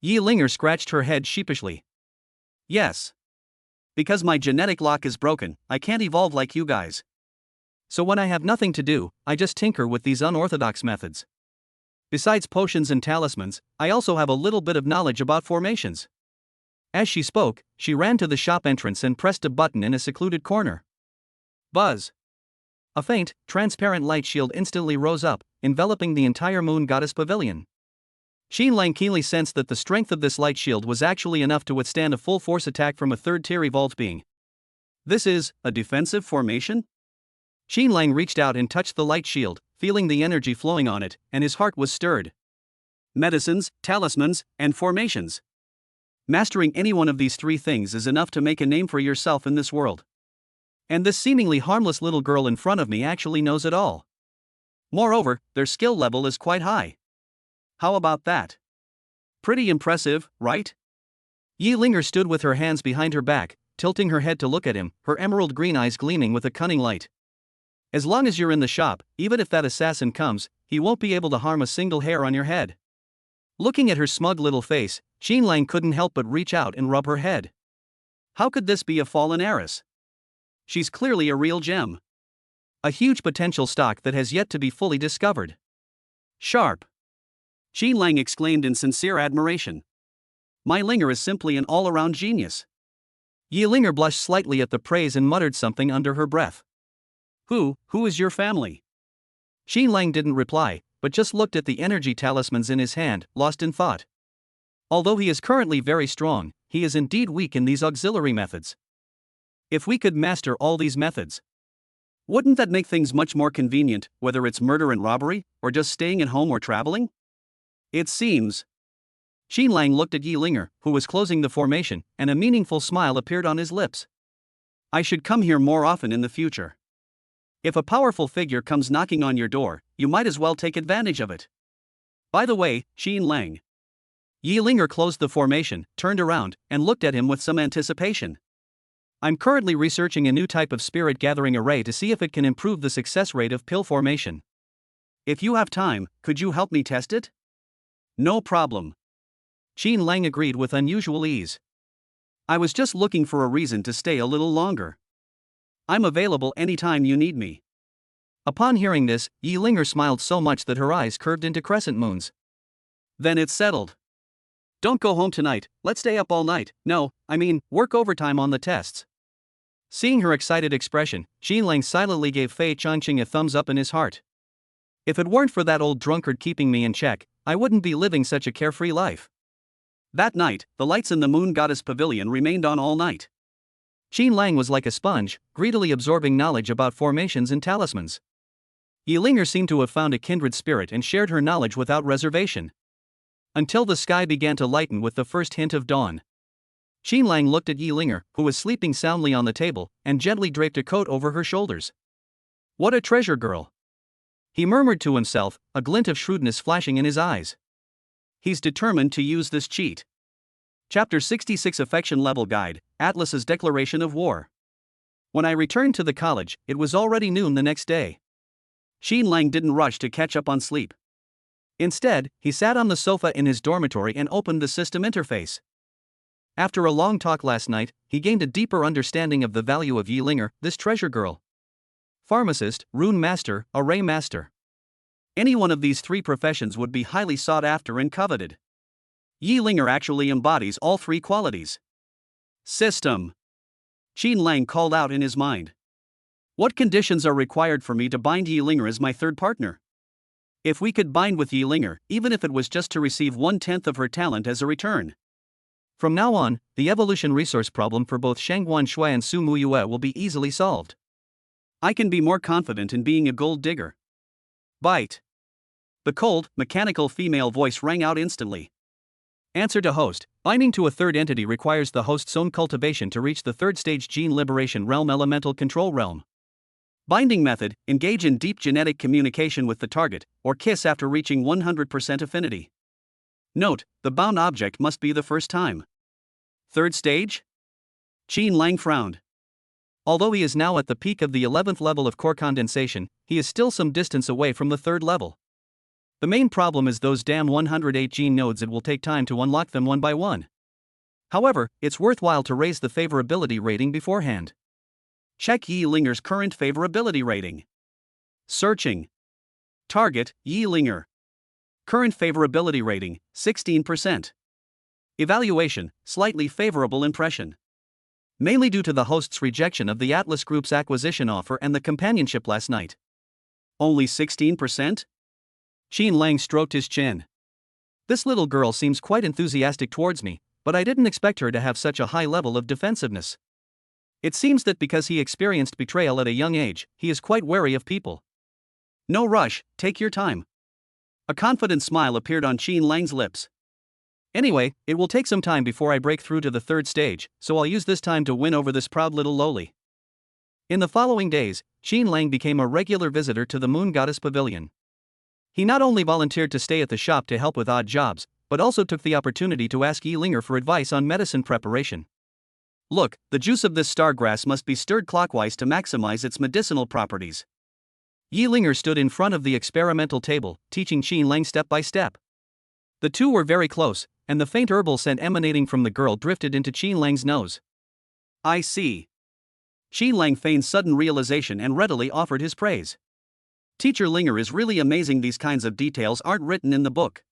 [SPEAKER 1] Yi Linger scratched her head sheepishly. Yes. Because my genetic lock is broken, I can't evolve like you guys. So when I have nothing to do, I just tinker with these unorthodox methods. Besides potions and talismans, I also have a little bit of knowledge about formations. As she spoke, she ran to the shop entrance and pressed a button in a secluded corner. Buzz. A faint, transparent light shield instantly rose up, enveloping the entire Moon Goddess Pavilion. Xin Lang keenly sensed that the strength of this light shield was actually enough to withstand a full-force attack from a third-tier evolved being. This is a defensive formation? Xin Lang reached out and touched the light shield, feeling the energy flowing on it, and his heart was stirred. Medicines, talismans, and formations. Mastering any one of these 3 things is enough to make a name for yourself in this world. And this seemingly harmless little girl in front of me actually knows it all. Moreover, their skill level is quite high. How about that? Pretty impressive, right? Yi Linger stood with her hands behind her back, tilting her head to look at him, her emerald green eyes gleaming with a cunning light. As long as you're in the shop, even if that assassin comes, he won't be able to harm a single hair on your head. Looking at her smug little face, Xin Lang couldn't help but reach out and rub her head. How could this be a fallen heiress? She's clearly a real gem. A huge potential stock that has yet to be fully discovered. Sharp. Xin Lang exclaimed in sincere admiration. My Linger is simply an all-around genius. Yi Linger blushed slightly at the praise and muttered something under her breath. Who is your family? Xin Lang didn't reply, but just looked at the energy talismans in his hand, lost in thought. Although he is currently very strong, he is indeed weak in these auxiliary methods. If we could master all these methods, wouldn't that make things much more convenient, whether it's murder and robbery, or just staying at home or traveling? It seems. Xin Lang looked at Yi Linger, who was closing the formation, and a meaningful smile appeared on his lips. I should come here more often in the future. If a powerful figure comes knocking on your door, you might as well take advantage of it. By the way, Xin Lang. Yi Linger closed the formation, turned around, and looked at him with some anticipation. I'm currently researching a new type of spirit gathering array to see if it can improve the success rate of pill formation. If you have time, could you help me test it? No problem. Qin Lang agreed with unusual ease. I was just looking for a reason to stay a little longer. I'm available anytime you need me. Upon hearing this, Yi Linger smiled so much that her eyes curved into crescent moons. Then it's settled. Don't go home tonight, let's stay up all night. No, I mean, work overtime on the tests. Seeing her excited expression, Qin Lang silently gave Bai Qianqian a thumbs up in his heart. If it weren't for that old drunkard keeping me in check, I wouldn't be living such a carefree life. That night, the lights in the Moon Goddess Pavilion remained on all night. Qin Lang was like a sponge, greedily absorbing knowledge about formations and talismans. Yi Linger seemed to have found a kindred spirit and shared her knowledge without reservation. Until the sky began to lighten with the first hint of dawn. Qin Lang looked at Yi Linger, who was sleeping soundly on the table, and gently draped a coat over her shoulders. What a treasure girl! He murmured to himself, a glint of shrewdness flashing in his eyes. He's determined to use this cheat. Chapter 66 Affection Level Guide, Atlas's Declaration of War. When I returned to the college, it was already noon the next day. Qin Lang didn't rush to catch up on sleep. Instead, he sat on the sofa in his dormitory and opened the system interface. After a long talk last night, he gained a deeper understanding of the value of Yi Linger, this treasure girl. Pharmacist, rune master, array master. Any one of these three professions would be highly sought after and coveted. Yi Linger actually embodies all three qualities. System. Qin Lang called out in his mind. What conditions are required for me to bind Yi Linger as my third partner? If we could bind with Yi Linger, even if it was just to receive 1/10 of her talent as a return. From now on, the evolution resource problem for both Shangguan Shui and Su Muyue will be easily solved. I can be more confident in being a gold digger. Bite. The cold, mechanical female voice rang out instantly. Answer to host. Binding to a third entity requires the host's own cultivation to reach the third stage gene liberation realm elemental control realm. Binding method, engage in deep genetic communication with the target, or kiss after reaching 100% affinity. Note, the bound object must be the first time. Third stage? Qin Lang frowned. Although he is now at the peak of the 11th level of core condensation, he is still some distance away from the third level. The main problem is those damn 108 gene nodes. It will take time to unlock them one by one. However, it's worthwhile to raise the favorability rating beforehand. Check Yi Linger's current favorability rating. Searching. Target, Yi Linger. Current favorability rating, 16%. Evaluation, slightly favorable impression. Mainly due to the host's rejection of the Atlas Group's acquisition offer and the companionship last night. Only 16%? Qin Lang stroked his chin. This little girl seems quite enthusiastic towards me, but I didn't expect her to have such a high level of defensiveness. It seems that because he experienced betrayal at a young age, he is quite wary of people. No rush, take your time. A confident smile appeared on Qin Lang's lips. Anyway, it will take some time before I break through to the third stage, so I'll use this time to win over this proud little lowly. In the following days, Qin Lang became a regular visitor to the Moon Goddess Pavilion. He not only volunteered to stay at the shop to help with odd jobs, but also took the opportunity to ask Yi Linger for advice on medicine preparation. Look, the juice of this stargrass must be stirred clockwise to maximize its medicinal properties. Yi Linger stood in front of the experimental table, teaching Qin Lang step by step. The two were very close, and the faint herbal scent emanating from the girl drifted into Qin Lang's nose. I see. Qin Lang feigned sudden realization and readily offered his praise. Teacher Linger is really amazing. These kinds of details aren't written in the book.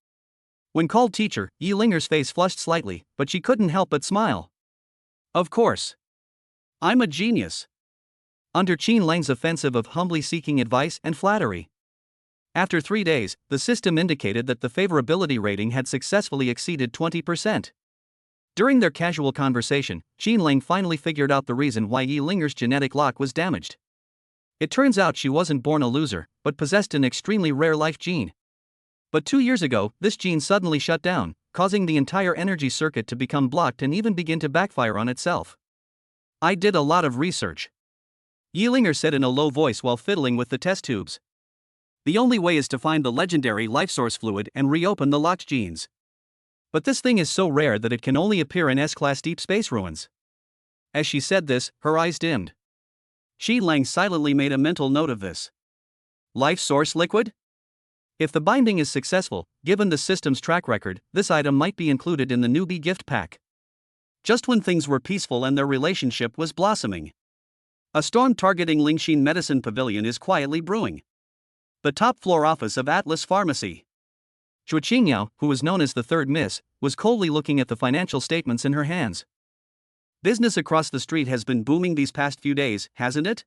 [SPEAKER 1] When called teacher, Yi Linger's face flushed slightly, but she couldn't help but smile. Of course. I'm a genius. Under Qin Lang's offensive of humbly seeking advice and flattery. After 3 days, the system indicated that the favorability rating had successfully exceeded 20%. During their casual conversation, Qin Lang finally figured out the reason why Yi Linger's genetic lock was damaged. It turns out she wasn't born a loser, but possessed an extremely rare life gene. But 2 years ago, this gene suddenly shut down, causing the entire energy circuit to become blocked and even begin to backfire on itself. I did a lot of research. Yi Linger said in a low voice while fiddling with the test tubes. The only way is to find the legendary life source fluid and reopen the locked genes. But this thing is so rare that it can only appear in S-class deep space ruins. As she said this, her eyes dimmed. Qin Lang silently made a mental note of this. Life source liquid? If the binding is successful, given the system's track record, this item might be included in the newbie gift pack. Just when things were peaceful and their relationship was blossoming, a storm targeting Lingxin Medicine Pavilion is quietly brewing. The top floor office of Atlas Pharmacy. Zhuo Qingyao, who was known as the third miss, was coldly looking at the financial statements in her hands. Business across the street has been booming these past few days, hasn't it?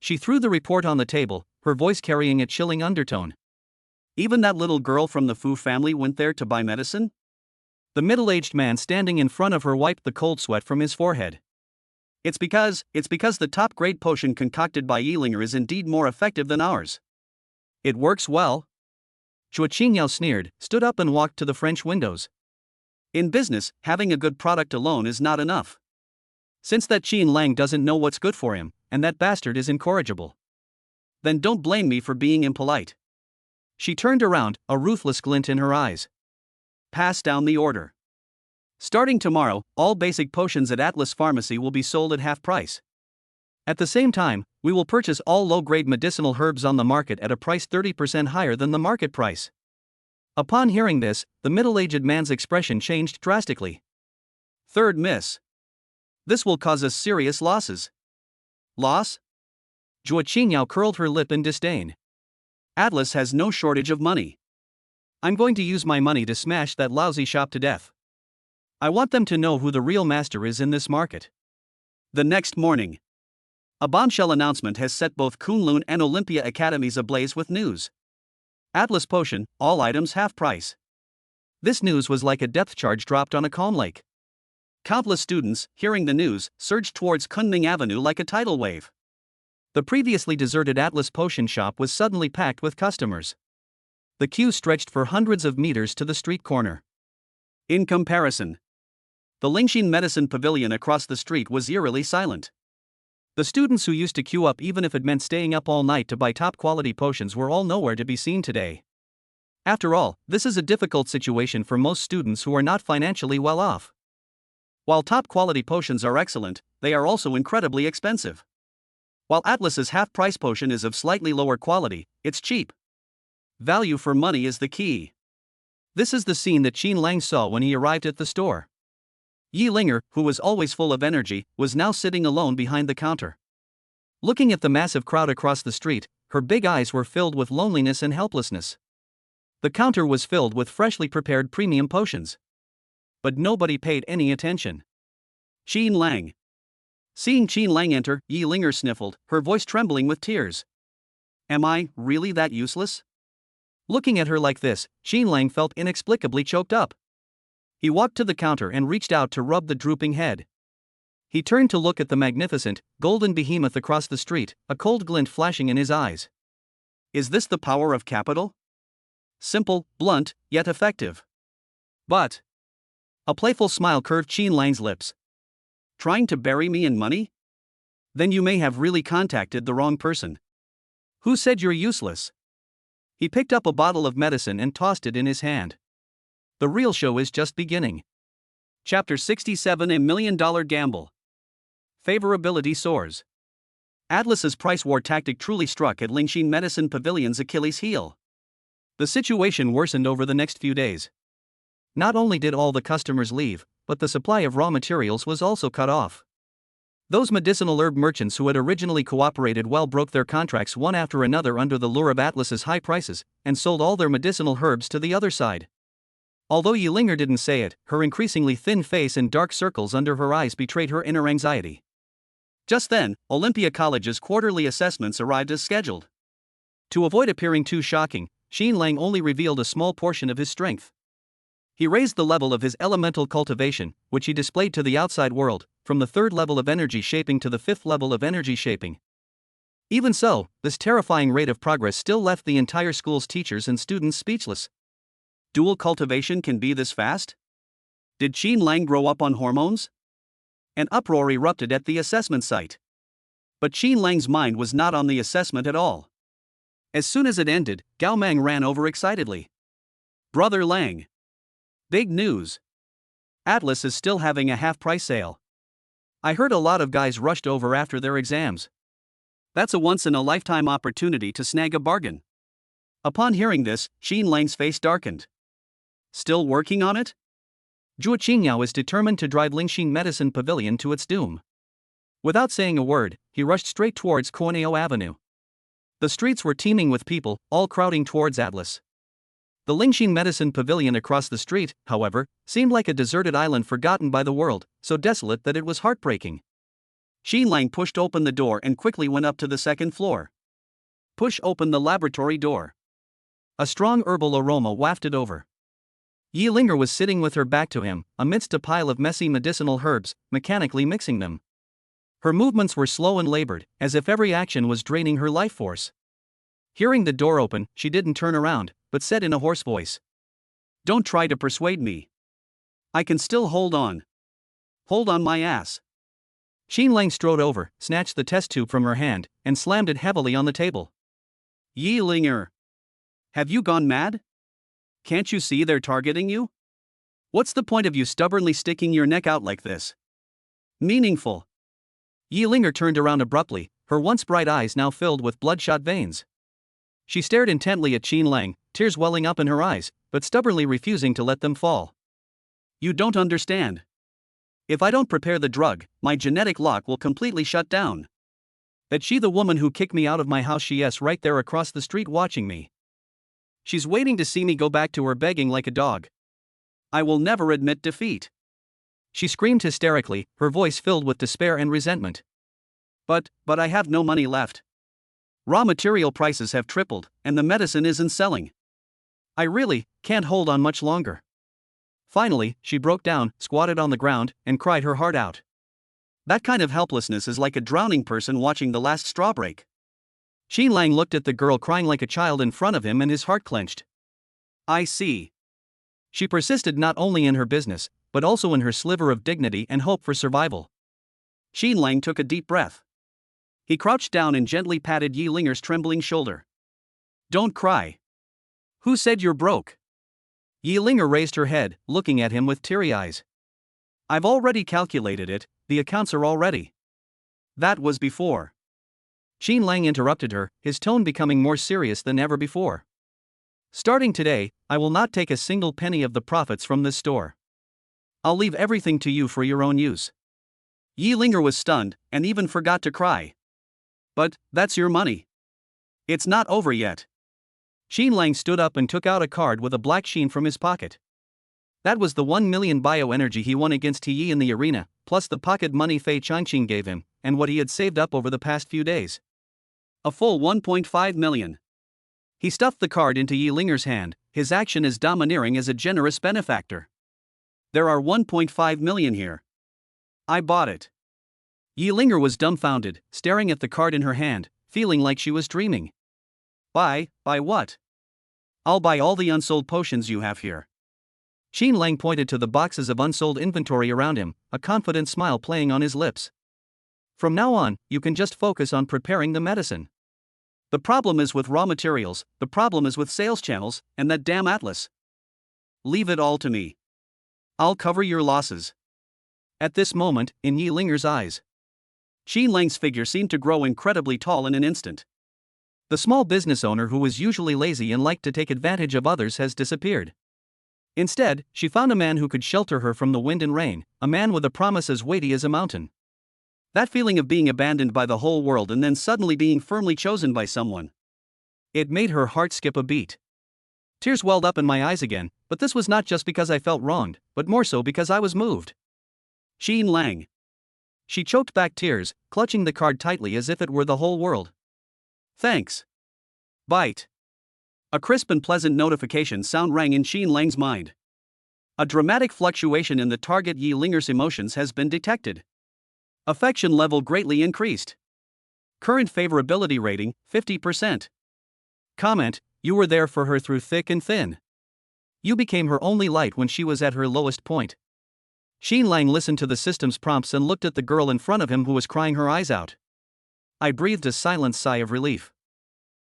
[SPEAKER 1] She threw the report on the table, her voice carrying a chilling undertone. Even that little girl from the Fu family went there to buy medicine? The middle-aged man standing in front of her wiped the cold sweat from his forehead. It's because the top-grade potion concocted by Yilinger is indeed more effective than ours. It works well. Zhuo Qingyao sneered, stood up and walked to the French windows. In business, having a good product alone is not enough. Since that Qin Lang doesn't know what's good for him, and that bastard is incorrigible, then don't blame me for being impolite. She turned around, a ruthless glint in her eyes. Pass down the order. Starting tomorrow, all basic potions at Atlas Pharmacy will be sold at half price. At the same time, we will purchase all low-grade medicinal herbs on the market at a price 30% higher than the market price. Upon hearing this, the middle-aged man's expression changed drastically. Third miss. This will cause us serious losses. Loss? Zhuo Qingyao curled her lip in disdain. Atlas has no shortage of money. I'm going to use my money to smash that lousy shop to death. I want them to know who the real master is in this market. The next morning, a bombshell announcement has set both Kunlun and Olympia Academies ablaze with news. Atlas Potion, all items half price. This news was like a depth charge dropped on a calm lake. Countless students, hearing the news, surged towards Kunming Avenue like a tidal wave. The previously deserted Atlas Potion shop was suddenly packed with customers. The queue stretched for hundreds of meters to the street corner. In comparison, the Lingxin Medicine Pavilion across the street was eerily silent. The students who used to queue up even if it meant staying up all night to buy top-quality potions were all nowhere to be seen today. After all, this is a difficult situation for most students who are not financially well off. While top-quality potions are excellent, they are also incredibly expensive. While Atlas's half-price potion is of slightly lower quality, it's cheap. Value for money is the key. This is the scene that Qin Lang saw when he arrived at the store. Yilinger, who was always full of energy, was now sitting alone behind the counter. Looking at the massive crowd across the street, her big eyes were filled with loneliness and helplessness. The counter was filled with freshly prepared premium potions. But nobody paid any attention. Qin Lang. Seeing Qin Lang enter, Yilinger sniffled, her voice trembling with tears. Am I really that useless? Looking at her like this, Qin Lang felt inexplicably choked up. He walked to the counter and reached out to rub the drooping head. He turned to look at the magnificent, golden behemoth across the street, a cold glint flashing in his eyes. Is this the power of capital? Simple, blunt, yet effective. But a playful smile curved Qin Lang's lips. Trying to bury me in money? Then you may have really contacted the wrong person. Who said you're useless? He picked up a bottle of medicine and tossed it in his hand. The real show is just beginning. Chapter 67: A $1 Million Gamble. Favorability soars. Atlas's price war tactic truly struck at Lingxin Medicine Pavilion's Achilles' heel. The situation worsened over the next few days. Not only did all the customers leave, but the supply of raw materials was also cut off. Those medicinal herb merchants who had originally cooperated well broke their contracts one after another under the lure of Atlas's high prices, and sold all their medicinal herbs to the other side. Although Yilinger didn't say it, her increasingly thin face and dark circles under her eyes betrayed her inner anxiety. Just then, Olympia College's quarterly assessments arrived as scheduled. To avoid appearing too shocking, Qin Lang only revealed a small portion of his strength. He raised the level of his elemental cultivation, which he displayed to the outside world, from the 3rd level of energy shaping to the 5th level of energy shaping. Even so, this terrifying rate of progress still left the entire school's teachers and students speechless. Dual cultivation can be this fast? Did Qin Lang grow up on hormones? An uproar erupted at the assessment site. But Qin Lang's mind was not on the assessment at all. As soon as it ended, Gao Mang ran over excitedly. Brother Lang. Big news. Atlas is still having a half-price sale. I heard a lot of guys rushed over after their exams. That's a once-in-a-lifetime opportunity to snag a bargain. Upon hearing this, Xin Lang's face darkened. Still working on it? Zhuo Qingyao is determined to drive Lingxin Medicine Pavilion to its doom. Without saying a word, he rushed straight towards Corneo Avenue. The streets were teeming with people, all crowding towards Atlas. The Lingxin Medicine Pavilion across the street, however, seemed like a deserted island forgotten by the world, so desolate that it was heartbreaking. Xin Lang pushed open the door and quickly went up to the second floor. Push open the laboratory door. A strong herbal aroma wafted over. Yi Linger was sitting with her back to him, amidst a pile of messy medicinal herbs, mechanically mixing them. Her movements were slow and labored, as if every action was draining her life force. Hearing the door open, she didn't turn around, but said in a hoarse voice, "Don't try to persuade me. I can still hold on. Hold on my ass." Xin Lang strode over, snatched the test tube from her hand, and slammed it heavily on the table. "Yi Linger. Have you gone mad? Can't you see they're targeting you? What's the point of you stubbornly sticking your neck out like this? Meaningful." Yi Linger turned around abruptly, her once bright eyes now filled with bloodshot veins. She stared intently at Xin Lang, tears welling up in her eyes, but stubbornly refusing to let them fall. "You don't understand. If I don't prepare the drug, my genetic lock will completely shut down. That she the woman who kicked me out of my house, she is right there across the street watching me. She's waiting to see me go back to her begging like a dog. I will never admit defeat." She screamed hysterically, her voice filled with despair and resentment. But I have no money left. Raw material prices have tripled, and the medicine isn't selling. I really can't hold on much longer." Finally, she broke down, squatted on the ground, and cried her heart out. That kind of helplessness is like a drowning person watching the last straw break. Xin Lang looked at the girl crying like a child in front of him and his heart clenched. "I see." She persisted not only in her business, but also in her sliver of dignity and hope for survival. Xin Lang took a deep breath. He crouched down and gently patted Yi Linger's trembling shoulder. "Don't cry. Who said you're broke?" Yi Linger raised her head, looking at him with teary eyes. "I've already calculated it, the accounts are all ready." "That was before." Xin Lang interrupted her, his tone becoming more serious than ever before. "Starting today, I will not take a single penny of the profits from this store. I'll leave everything to you for your own use." Yi Linger was stunned, and even forgot to cry. "But that's your money. It's not over yet." Xin Lang stood up and took out a card with a black sheen from his pocket. That was the 1 million bioenergy he won against Yi in the arena, plus the pocket money Bai Qianqian gave him, and what he had saved up over the past few days. A full 1.5 million. He stuffed the card into Yi Linger's hand, his action as domineering as a generous benefactor. "There are 1.5 million here. I bought it." Yi Linger was dumbfounded, staring at the card in her hand, feeling like she was dreaming. Buy what?" "I'll buy all the unsold potions you have here." Xin Lang pointed to the boxes of unsold inventory around him, a confident smile playing on his lips. "From now on, you can just focus on preparing the medicine. The problem is with raw materials, the problem is with sales channels, and that damn Atlas. Leave it all to me. I'll cover your losses." At this moment, in Yi Linger's eyes, Xin Lang's figure seemed to grow incredibly tall in an instant. The small business owner who was usually lazy and liked to take advantage of others has disappeared. Instead, she found a man who could shelter her from the wind and rain, a man with a promise as weighty as a mountain. That feeling of being abandoned by the whole world and then suddenly being firmly chosen by someone. It made her heart skip a beat. Tears welled up in my eyes again, but this was not just because I felt wronged, but more so because I was moved. Xin Lang. She choked back tears, clutching the card tightly as if it were the whole world. "Thanks." Bite. A crisp and pleasant notification sound rang in Xin Lang's mind. A dramatic fluctuation in the target Yi Linger's emotions has been detected. Affection level greatly increased. Current favorability rating, 50%. Comment, you were there for her through thick and thin. You became her only light when she was at her lowest point. Xin Lang listened to the system's prompts and looked at the girl in front of him who was crying her eyes out. I breathed a silent sigh of relief.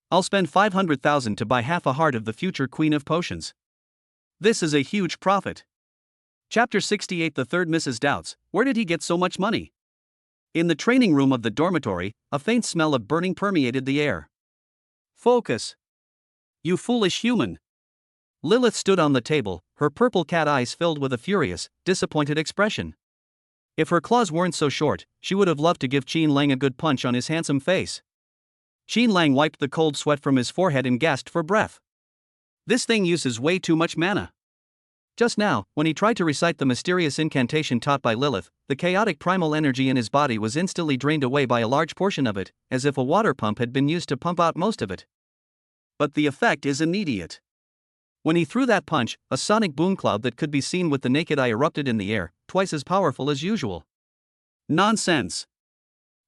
[SPEAKER 1] I'll spend 500,000 to buy half a heart of the future Queen of Potions. This is a huge profit. Chapter 68. The third Mrs. Doubts, where did he get so much money? In the training room of the dormitory, a faint smell of burning permeated the air. Focus. You foolish human. Lilith stood on the table, her purple cat eyes filled with a furious, disappointed expression. If her claws weren't so short, she would have loved to give Qin Lang a good punch on his handsome face. Qin Lang wiped the cold sweat from his forehead and gasped for breath. This thing uses way too much mana. Just now, when he tried to recite the mysterious incantation taught by Lilith, the chaotic primal energy in his body was instantly drained away by a large portion of it, as if a water pump had been used to pump out most of it. But the effect is immediate. When he threw that punch, a sonic boom cloud that could be seen with the naked eye erupted in the air, twice as powerful as usual. Nonsense.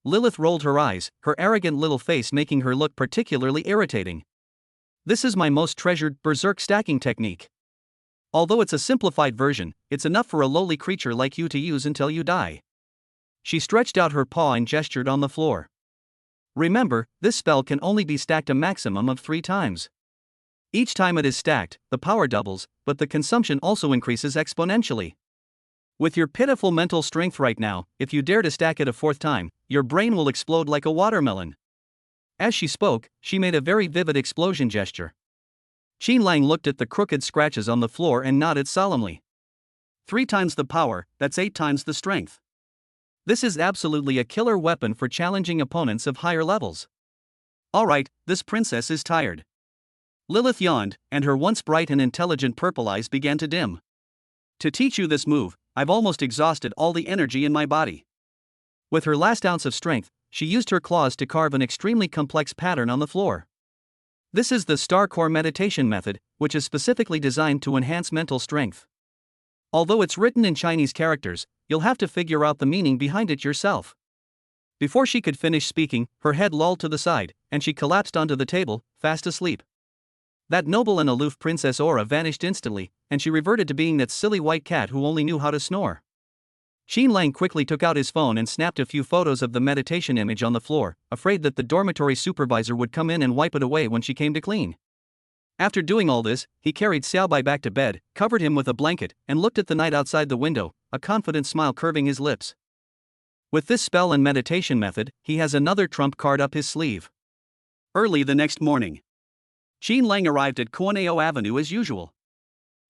[SPEAKER 1] Lilith rolled her eyes, her arrogant little face making her look particularly irritating. This is my most treasured berserk stacking technique. Although it's a simplified version, it's enough for a lowly creature like you to use until you die. She stretched out her paw and gestured on the floor. Remember, this spell can only be stacked a maximum of 3 times. Each time it is stacked, the power doubles, but the consumption also increases exponentially. With your pitiful mental strength right now, if you dare to stack it a 4th time, your brain will explode like a watermelon. As she spoke, she made a very vivid explosion gesture. Qin Lang looked at the crooked scratches on the floor and nodded solemnly. 3 times the power, that's 8 times the strength. This is absolutely a killer weapon for challenging opponents of higher levels. Alright, this princess is tired. Lilith yawned, and her once bright and intelligent purple eyes began to dim. To teach you this move, I've almost exhausted all the energy in my body. With her last ounce of strength, she used her claws to carve an extremely complex pattern on the floor. This is the Star Core meditation method, which is specifically designed to enhance mental strength. Although it's written in Chinese characters, you'll have to figure out the meaning behind it yourself. Before she could finish speaking, her head lolled to the side, and she collapsed onto the table, fast asleep. That noble and aloof Princess Aura vanished instantly, and she reverted to being that silly white cat who only knew how to snore. Qin Lang quickly took out his phone and snapped a few photos of the meditation image on the floor, afraid that the dormitory supervisor would come in and wipe it away when she came to clean. After doing all this, he carried Xiaobai back to bed, covered him with a blanket, and looked at the night outside the window, a confident smile curving his lips. With this spell and meditation method, he has another trump card up his sleeve. Early the next morning, Qin Lang arrived at Kuaneo Avenue as usual.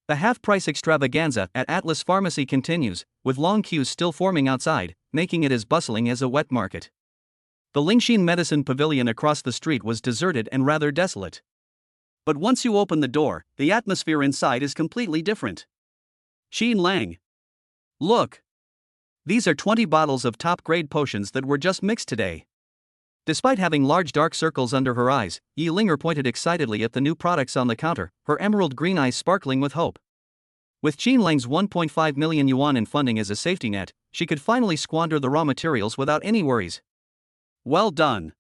[SPEAKER 1] The half-price extravaganza at Atlas Pharmacy continues, with long queues still forming outside, making it as bustling as a wet market. The Lingxin Medicine Pavilion across the street was deserted and rather desolate. But once you open the door, the atmosphere inside is completely different. Qin Lang. Look. These are 20 bottles of top-grade potions that were just mixed today. Despite having large dark circles under her eyes, Yi Linger pointed excitedly at the new products on the counter, her emerald green eyes sparkling with hope. With Qin Lang's 1.5 million yuan in funding as a safety net, she could finally squander the raw materials without any worries. Well done.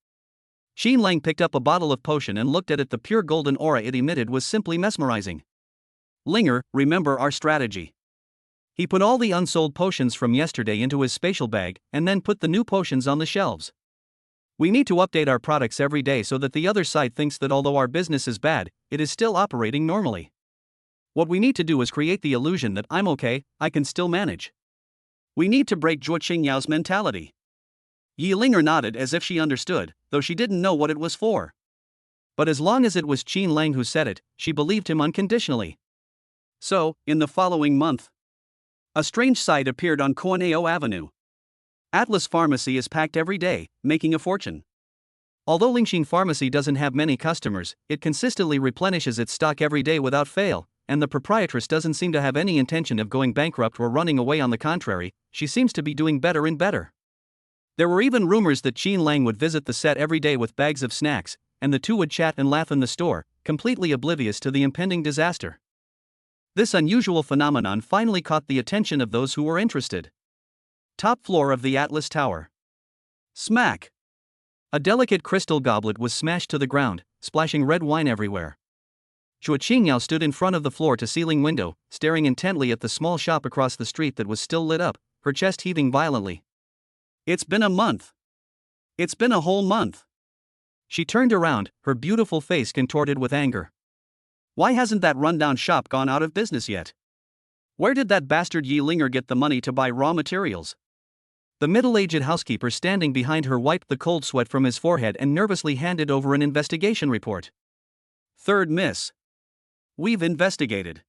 [SPEAKER 1] Qin Lang picked up a bottle of potion and looked at it. The pure golden aura it emitted was simply mesmerizing. Linger, remember our strategy. He put all the unsold potions from yesterday into his spatial bag, and then put the new potions on the shelves. We need to update our products every day so that the other side thinks that although our business is bad, it is still operating normally. What we need to do is create the illusion that I'm okay, I can still manage. We need to break Zhuo Qingyao's mentality. Yi Linger nodded as if she understood, though she didn't know what it was for. But as long as it was Qin Lang who said it, she believed him unconditionally. So, in the following month, a strange sight appeared on Kuaneo Avenue. Atlas Pharmacy is packed every day, making a fortune. Although Lingxin Pharmacy doesn't have many customers, it consistently replenishes its stock every day without fail, and the proprietress doesn't seem to have any intention of going bankrupt or running away. On the contrary, she seems to be doing better and better. There were even rumors that Qin Lang would visit the set every day with bags of snacks, and the two would chat and laugh in the store, completely oblivious to the impending disaster. This unusual phenomenon finally caught the attention of those who were interested. Top floor of the Atlas Tower. Smack! A delicate crystal goblet was smashed to the ground, splashing red wine everywhere. Zhuo Qingyao stood in front of the floor-to-ceiling window, staring intently at the small shop across the street that was still lit up, her chest heaving violently. It's been a month. It's been a whole month. She turned around, her beautiful face contorted with anger. Why hasn't that rundown shop gone out of business yet? Where did that bastard Yi Linger get the money to buy raw materials? The middle-aged housekeeper standing behind her wiped the cold sweat from his forehead and nervously handed over an investigation report. Third miss. We've investigated.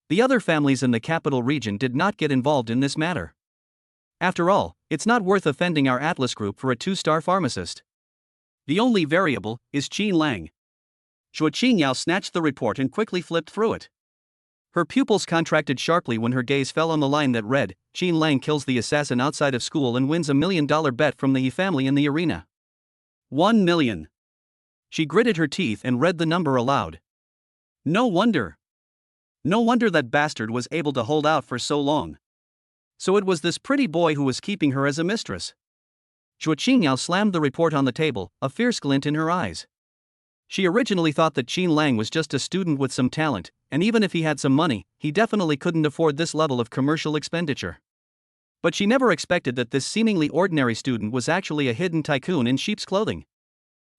[SPEAKER 1] The other families in the capital region did not get involved in this matter. After all, it's not worth offending our Atlas group for a 2-star pharmacist. The only variable is Qin Lang. Zhuo Qingyao snatched the report and quickly flipped through it. Her pupils contracted sharply when her gaze fell on the line that read, Qin Lang kills the assassin outside of school and wins $1 million bet from the He family in the arena. 1 million. She gritted her teeth and read the number aloud. No wonder. No wonder that bastard was able to hold out for so long. So it was this pretty boy who was keeping her as a mistress. Zhuo Qingyao slammed the report on the table, a fierce glint in her eyes. She originally thought that Qin Lang was just a student with some talent, and even if he had some money, he definitely couldn't afford this level of commercial expenditure. But she never expected that this seemingly ordinary student was actually a hidden tycoon in sheep's clothing.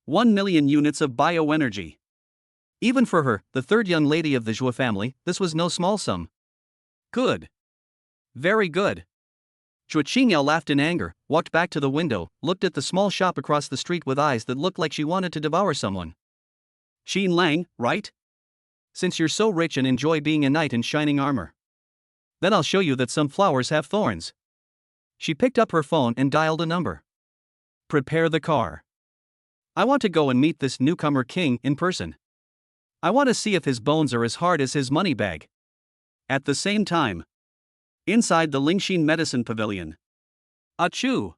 [SPEAKER 1] 1 million units of bioenergy. Even for her, the third young lady of the Zhuo family, this was no small sum. Good. Very good. Zhuo Qingyao laughed in anger, walked back to the window, looked at the small shop across the street with eyes that looked like she wanted to devour someone. Qin Lang, right? Since you're so rich and enjoy being a knight in shining armor. Then I'll show you that some flowers have thorns. She picked up her phone and dialed a number. Prepare the car. I want to go and meet this newcomer king in person. I want to see if his bones are as hard as his money bag. At the same time, inside the Lingxin Medicine Pavilion. Achoo!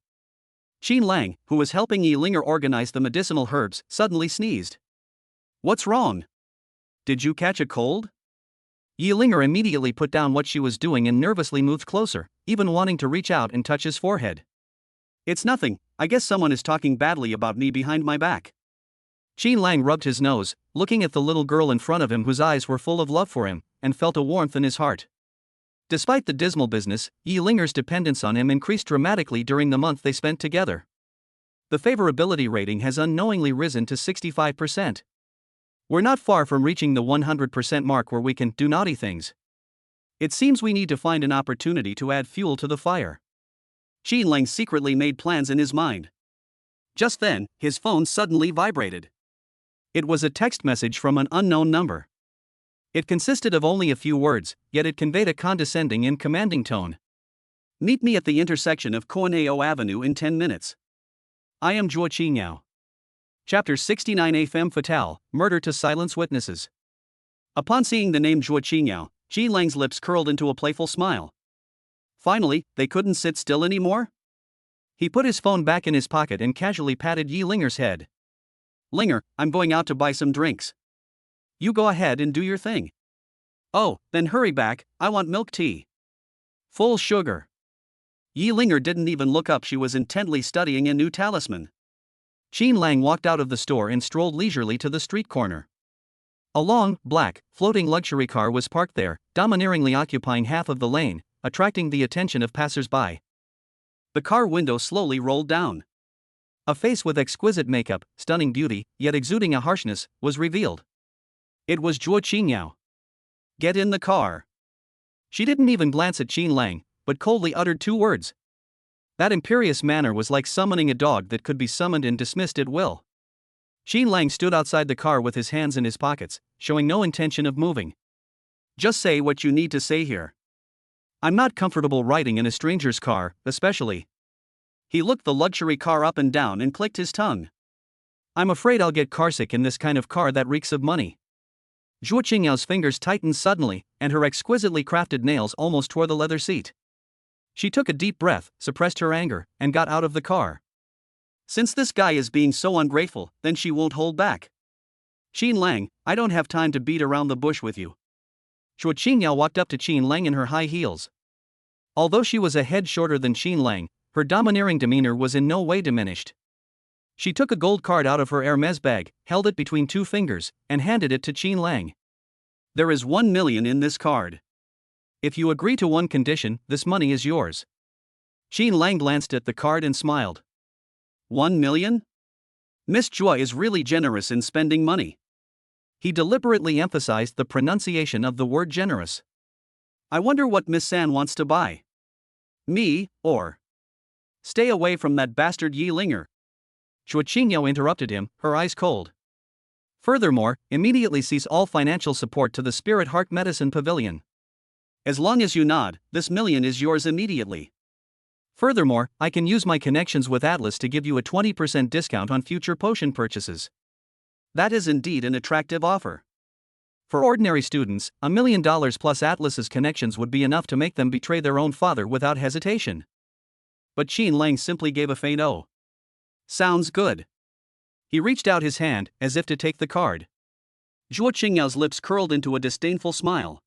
[SPEAKER 1] Qin Lang, who was helping Yi Linger organize the medicinal herbs, suddenly sneezed. What's wrong? Did you catch a cold? Yi Linger immediately put down what she was doing and nervously moved closer, even wanting to reach out and touch his forehead. It's nothing, I guess someone is talking badly about me behind my back. Qin Lang rubbed his nose, looking at the little girl in front of him whose eyes were full of love for him, and felt a warmth in his heart. Despite the dismal business, Yi Linger's dependence on him increased dramatically during the month they spent together. The favorability rating has unknowingly risen to 65%. We're not far from reaching the 100% mark where we can do naughty things. It seems we need to find an opportunity to add fuel to the fire. Qin Lang secretly made plans in his mind. Just then, his phone suddenly vibrated. It was a text message from an unknown number. It consisted of only a few words, yet it conveyed a condescending and commanding tone. Meet me at the intersection of Corneo Avenue in 10 minutes. I am Zhuo Qingyao. Chapter 69 A Femme Fatale, Murder to Silence Witnesses. Upon seeing the name Zhuo Qingyao, Qin Lang's lips curled into a playful smile. Finally, they couldn't sit still anymore? He put his phone back in his pocket and casually patted Yi Linger's head. Linger, I'm going out to buy some drinks. You go ahead and do your thing. Oh, then hurry back, I want milk tea. Full sugar. Yi Linger didn't even look up, she was intently studying a new talisman. Qin Lang walked out of the store and strolled leisurely to the street corner. A long, black, floating luxury car was parked there, domineeringly occupying half of the lane, attracting the attention of passers-by. The car window slowly rolled down. A face with exquisite makeup, stunning beauty, yet exuding a harshness, was revealed. It was Zhuo Qingyao. Get in the car. She didn't even glance at Qin Lang, but coldly uttered 2 words. That imperious manner was like summoning a dog that could be summoned and dismissed at will. Qin Lang stood outside the car with his hands in his pockets, showing no intention of moving. Just say what you need to say here. I'm not comfortable riding in a stranger's car, especially. He looked the luxury car up and down and clicked his tongue. I'm afraid I'll get carsick in this kind of car that reeks of money. Zhuo Qingyao's fingers tightened suddenly, and her exquisitely crafted nails almost tore the leather seat. She took a deep breath, suppressed her anger, and got out of the car. Since this guy is being so ungrateful, then she won't hold back. Qin Lang, I don't have time to beat around the bush with you. Zhuo Qingyao walked up to Qin Lang in her high heels. Although she was a head shorter than Qin Lang, her domineering demeanor was in no way diminished. She took a gold card out of her Hermes bag, held it between 2 fingers, and handed it to Qin Lang. There is 1 million in this card. If you agree to one condition, this money is yours. Qin Lang glanced at the card and smiled. 1 million? Miss Zhuo is really generous in spending money. He deliberately emphasized the pronunciation of the word generous. I wonder what Miss San wants to buy. Me, or... Stay away from that bastard Yi Linger. Zhuo Qingyao interrupted him, her eyes cold. Furthermore, immediately cease all financial support to the Spirit Heart Medicine Pavilion. As long as you nod, this million is yours immediately. Furthermore, I can use my connections with Atlas to give you a 20% discount on future potion purchases. That is indeed an attractive offer. For ordinary students, $1 million plus Atlas's connections would be enough to make them betray their own father without hesitation. But Qin Lang simply gave a faint "oh." Sounds good. He reached out his hand, as if to take the card. Zhuo Qingyao's lips curled into a disdainful smile.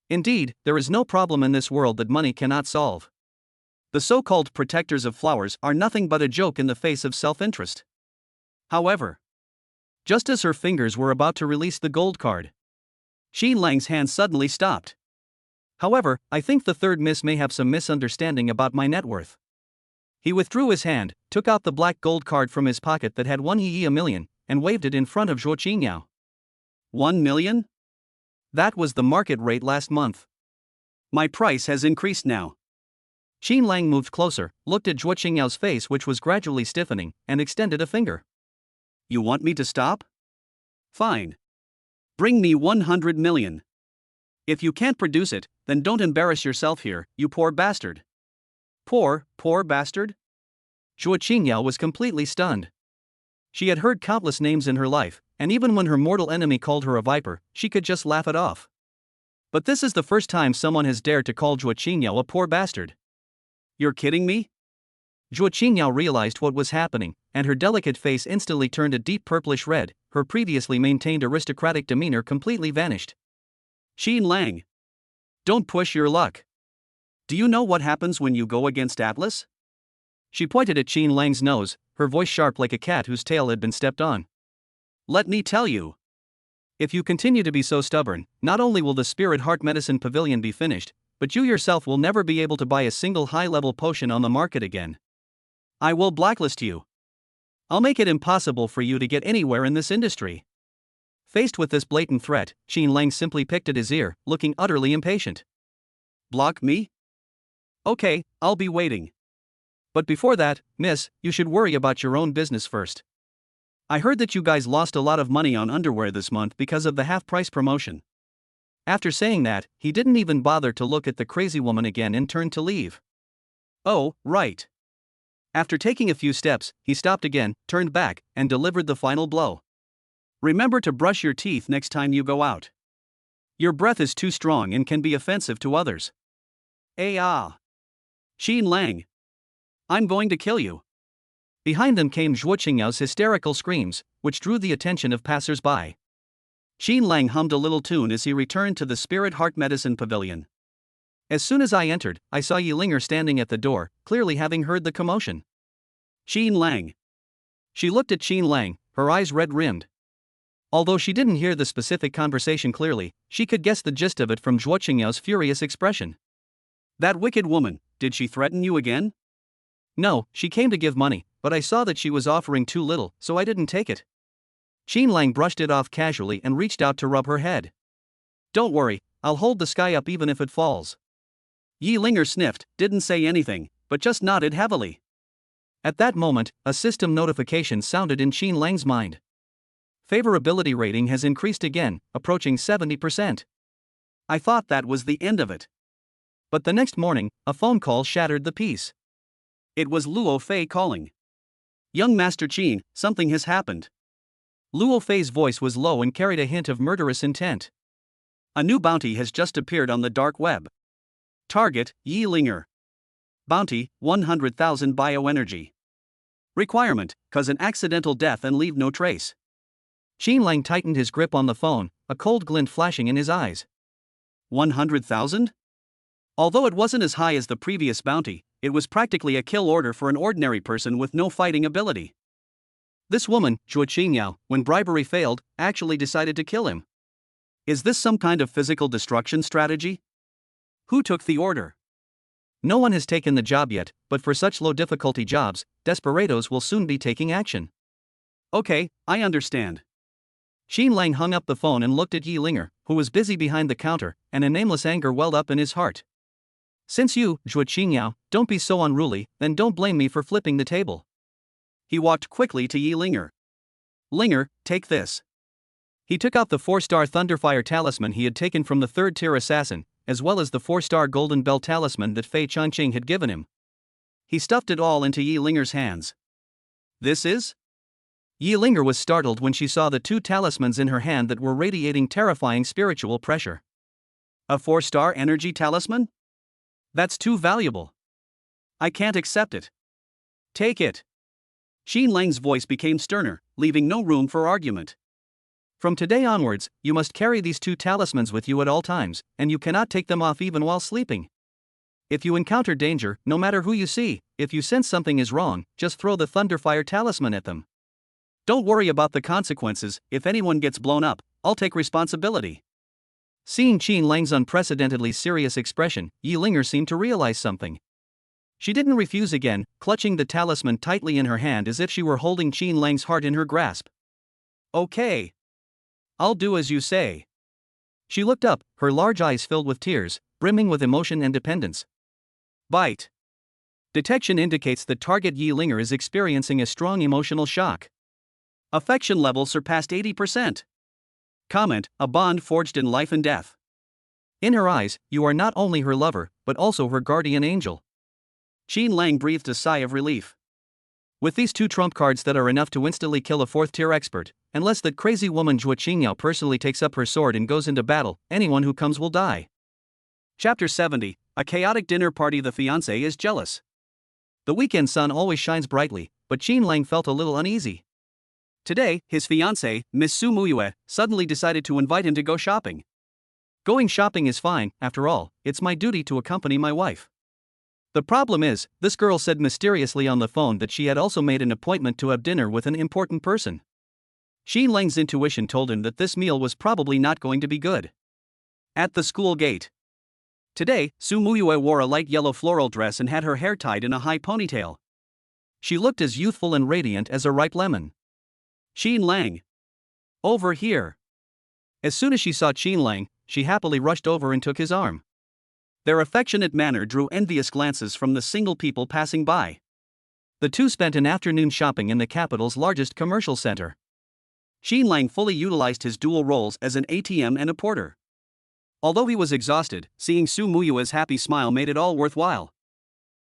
[SPEAKER 1] Indeed, there is no problem in this world that money cannot solve. The so-called protectors of flowers are nothing but a joke in the face of self-interest. However, just as her fingers were about to release the gold card, Qin Lang's hand suddenly stopped. However, I think the third miss may have some misunderstanding about my net worth. He withdrew his hand, took out the black gold card from his pocket that had 1 yi a million, and waved it in front of Zhuo Qingyao. 1 million? That was the market rate last month. My price has increased now. Qin Lang moved closer, looked at Zhuo Qingyao's face, which was gradually stiffening, and extended a finger. You want me to stop? Fine. Bring me 100 million. If you can't produce it, then don't embarrass yourself here, you poor bastard. Poor bastard? Zhuo Qingyao was completely stunned. She had heard countless names in her life, and even when her mortal enemy called her a viper, she could just laugh it off. But this is the first time someone has dared to call Zhuo Qingyao a poor bastard. You're kidding me? Zhuo Qingyao realized what was happening, and her delicate face instantly turned a deep purplish red. Her previously maintained aristocratic demeanor completely vanished. Qin Lang. Don't push your luck. Do you know what happens when you go against Atlas? She pointed at Qin Lang's nose, her voice sharp like a cat whose tail had been stepped on. Let me tell you. If you continue to be so stubborn, not only will the Spirit Heart Medicine Pavilion be finished, but you yourself will never be able to buy a single high-level potion on the market again. I will blacklist you. I'll make it impossible for you to get anywhere in this industry. Faced with this blatant threat, Qin Lang simply picked at his ear, looking utterly impatient. Block me? Okay, I'll be waiting. But before that, miss, you should worry about your own business first. I heard that you guys lost a lot of money on underwear this month because of the half-price promotion. After saying that, he didn't even bother to look at the crazy woman again and turned to leave. Oh, right. After taking a few steps, he stopped again, turned back, and delivered the final blow. Remember to brush your teeth next time you go out. Your breath is too strong and can be offensive to others. Qin Lang. I'm going to kill you. Behind them came Zhuo Qingyao's hysterical screams, which drew the attention of passers-by. Qin Lang hummed a little tune as he returned to the Spirit Heart Medicine Pavilion. As soon as I entered, I saw Yilinger standing at the door, clearly having heard the commotion. Qin Lang. She looked at Qin Lang, her eyes red-rimmed. Although she didn't hear the specific conversation clearly, she could guess the gist of it from Zhuo Qingyao's furious expression. That wicked woman, did she threaten you again? No, she came to give money, but I saw that she was offering too little, so I didn't take it. Qin Lang brushed it off casually and reached out to rub her head. Don't worry, I'll hold the sky up even if it falls. Yilinger sniffed, didn't say anything, but just nodded heavily. At that moment, a system notification sounded in Qin Lang's mind. Favorability rating has increased again, approaching 70%. I thought that was the end of it. But the next morning, a phone call shattered the peace. It was Luo Fei calling. Young Master Qin, something has happened. Luo Fei's voice was low and carried a hint of murderous intent. A new bounty has just appeared on the dark web. Target, Yilinger. Bounty, 100,000 bioenergy. Requirement, cause an accidental death and leave no trace. Qin Lang tightened his grip on the phone, a cold glint flashing in his eyes. 100,000? Although it wasn't as high as the previous bounty, it was practically a kill order for an ordinary person with no fighting ability. This woman, Zhuo Qingyao, when bribery failed, actually decided to kill him. Is this some kind of physical destruction strategy? Who took the order? No one has taken the job yet, but for such low difficulty jobs, desperados will soon be taking action. Okay, I understand. Qin Lang hung up the phone and looked at Yilinger, who was busy behind the counter, and a nameless anger welled up in his heart. Since you, Zhuo Qingyao, don't be so unruly, then don't blame me for flipping the table. He walked quickly to Yilinger. Linger, take this. He took out the 4-star Thunderfire talisman he had taken from the 3rd-tier assassin, as well as the 4-star Golden Bell talisman that Bai Qianqian had given him. He stuffed it all into Yi Linger's hands. This is? Yi Linger was startled when she saw the 2 talismans in her hand that were radiating terrifying spiritual pressure. A 4-star energy talisman? That's too valuable. I can't accept it. Take it. Xin Lang's voice became sterner, leaving no room for argument. From today onwards, you must carry these 2 talismans with you at all times, and you cannot take them off even while sleeping. If you encounter danger, no matter who you see, if you sense something is wrong, just throw the Thunderfire talisman at them. Don't worry about the consequences. If anyone gets blown up, I'll take responsibility. Seeing Xin Lang's unprecedentedly serious expression, Yi Linger seemed to realize something. She didn't refuse again, clutching the talisman tightly in her hand as if she were holding Xin Lang's heart in her grasp. Okay. I'll do as you say. She looked up, her large eyes filled with tears, brimming with emotion and dependence. Bite. Detection indicates that target Yi Linger is experiencing a strong emotional shock. Affection level surpassed 80%. Comment, a bond forged in life and death. In her eyes, you are not only her lover, but also her guardian angel. Xin Lang breathed a sigh of relief. With these 2 trump cards that are enough to instantly kill a 4th-tier expert, unless that crazy woman Zhuo Qingyao personally takes up her sword and goes into battle, anyone who comes will die. Chapter 70, A Chaotic Dinner Party. The fiancé is jealous. The weekend sun always shines brightly, but Xin Lang felt a little uneasy. Today, his fiancée, Miss Su Muyue, suddenly decided to invite him to go shopping. Going shopping is fine, after all, it's my duty to accompany my wife. The problem is, this girl said mysteriously on the phone that she had also made an appointment to have dinner with an important person. Xin Lang's intuition told him that this meal was probably not going to be good. At the school gate. Today, Su Muyue wore a light yellow floral dress and had her hair tied in a high ponytail. She looked as youthful and radiant as a ripe lemon. Xin Lang. Over here. As soon as she saw Xin Lang, she happily rushed over and took his arm. Their affectionate manner drew envious glances from the single people passing by. The 2 spent an afternoon shopping in the capital's largest commercial center. Xin Lang fully utilized his dual roles as an ATM and a porter. Although he was exhausted, seeing Su Muyue's happy smile made it all worthwhile.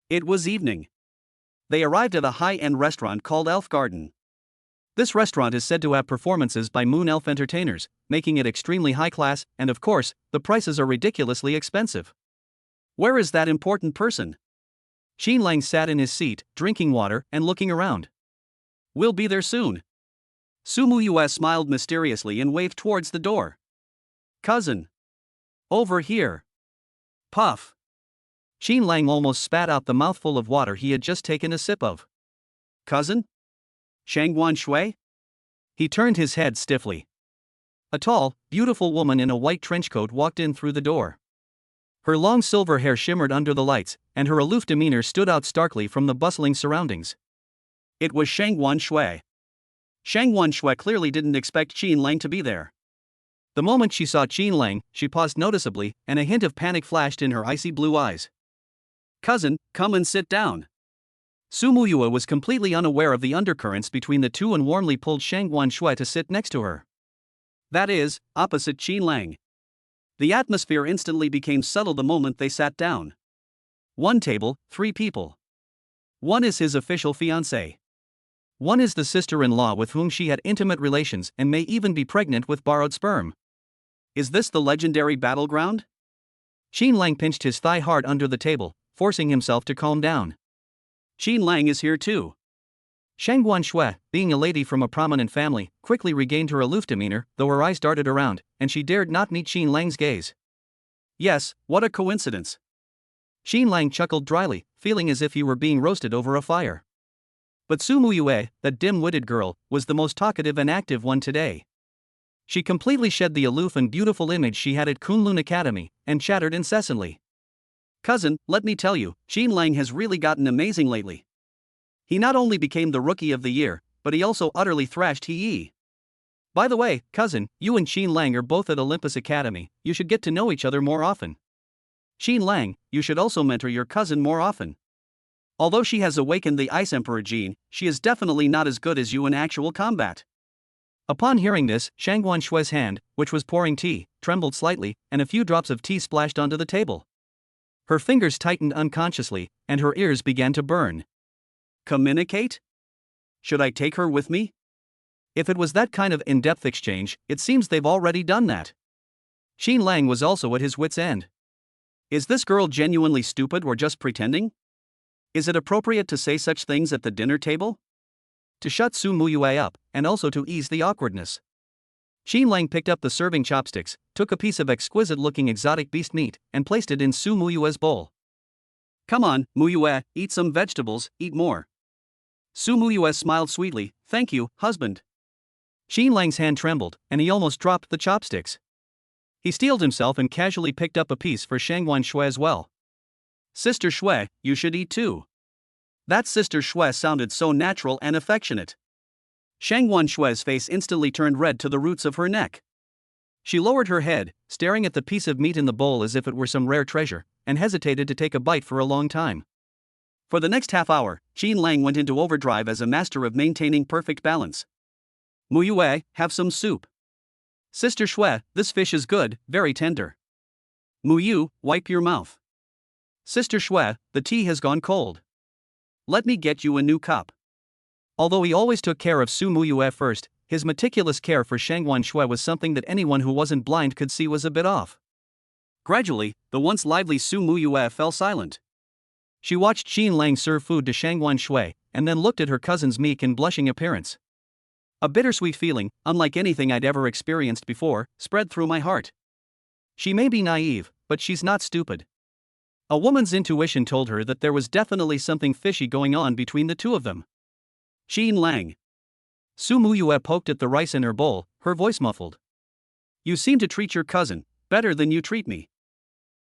[SPEAKER 1] It was evening. They arrived at a high-end restaurant called Elf Garden. This restaurant is said to have performances by Moon Elf entertainers, making it extremely high class, and of course, the prices are ridiculously expensive. Where is that important person? Xin Lang sat in his seat, drinking water and looking around. We'll be there soon. Su Muyue smiled mysteriously and waved towards the door. Cousin. Over here. Puff. Xin Lang almost spat out the mouthful of water he had just taken a sip of. Cousin? Shangguan Shui? He turned his head stiffly. A tall, beautiful woman in a white trench coat walked in through the door. Her long silver hair shimmered under the lights, and her aloof demeanor stood out starkly from the bustling surroundings. It was Shangguan Shui. Shangguan Shui clearly didn't expect Xin Lang to be there. The moment she saw Xin Lang, she paused noticeably, and a hint of panic flashed in her icy blue eyes. Cousin, come and sit down. Su Muyue was completely unaware of the undercurrents between the 2 and warmly pulled Shangguan Shui to sit next to her. That is, opposite Xin Lang. The atmosphere instantly became subtle the moment they sat down. 1 table, 3 people. 1 is his official fiancée. 1 is the sister-in-law with whom she had intimate relations and may even be pregnant with borrowed sperm. Is this the legendary battleground? Xin Lang pinched his thigh hard under the table, forcing himself to calm down. Xin Lang is here too. Shangguan Shui, being a lady from a prominent family, quickly regained her aloof demeanor, though her eyes darted around, and she dared not meet Xin Lang's gaze. Yes, what a coincidence. Xin Lang chuckled dryly, feeling as if he were being roasted over a fire. But Su Muyue, that dim-witted girl, was the most talkative and active one today. She completely shed the aloof and beautiful image she had at Kunlun Academy, and chattered incessantly. Cousin, let me tell you, Xin Lang has really gotten amazing lately. He not only became the Rookie of the Year, but he also utterly thrashed He. By the way, cousin, you and Xin Lang are both at Olympus Academy, you should get to know each other more often. Xin Lang, you should also mentor your cousin more often. Although she has awakened the Ice Emperor gene, she is definitely not as good as you in actual combat. Upon hearing this, Shang Guanshue's hand, which was pouring tea, trembled slightly, and a few drops of tea splashed onto the table. Her fingers tightened unconsciously, and her ears began to burn. Communicate? Should I take her with me? If it was that kind of in-depth exchange, it seems they've already done that. Xin Lang was also at his wits' end. Is this girl genuinely stupid or just pretending? Is it appropriate to say such things at the dinner table? To shut Su Muyue up, and also to ease the awkwardness. Xin Lang picked up the serving chopsticks, took a piece of exquisite-looking exotic beast meat, and placed it in Su Muyue's bowl. Come on, Muyue, eat some vegetables, eat more. Su Muyue smiled sweetly, thank you, husband. Xin Lang's hand trembled, and he almost dropped the chopsticks. He steeled himself and casually picked up a piece for Shang Guanshue as well. Sister Shui, you should eat too. That Sister Shui sounded so natural and affectionate. Shang Guanshue's face instantly turned red to the roots of her neck. She lowered her head, staring at the piece of meat in the bowl as if it were some rare treasure, and hesitated to take a bite for a long time. For the next half hour, Xin Lang went into overdrive as a master of maintaining perfect balance. Muyue, have some soup. Sister Shui, this fish is good, very tender. Muyue, wipe your mouth. Sister Shui, the tea has gone cold. Let me get you a new cup. Although he always took care of Su Muyue first, his meticulous care for Shang Guanshue was something that anyone who wasn't blind could see was a bit off. Gradually, the once lively Su Muyue fell silent. She watched Xin Lang serve food to Shang Guanshue, and then looked at her cousin's meek and blushing appearance. A bittersweet feeling, unlike anything I'd ever experienced before, spread through my heart. She may be naive, but she's not stupid. A woman's intuition told her that there was definitely something fishy going on between the two of them. Xin Lang. Su Muyue poked at the rice in her bowl, her voice muffled. You seem to treat your cousin better than you treat me.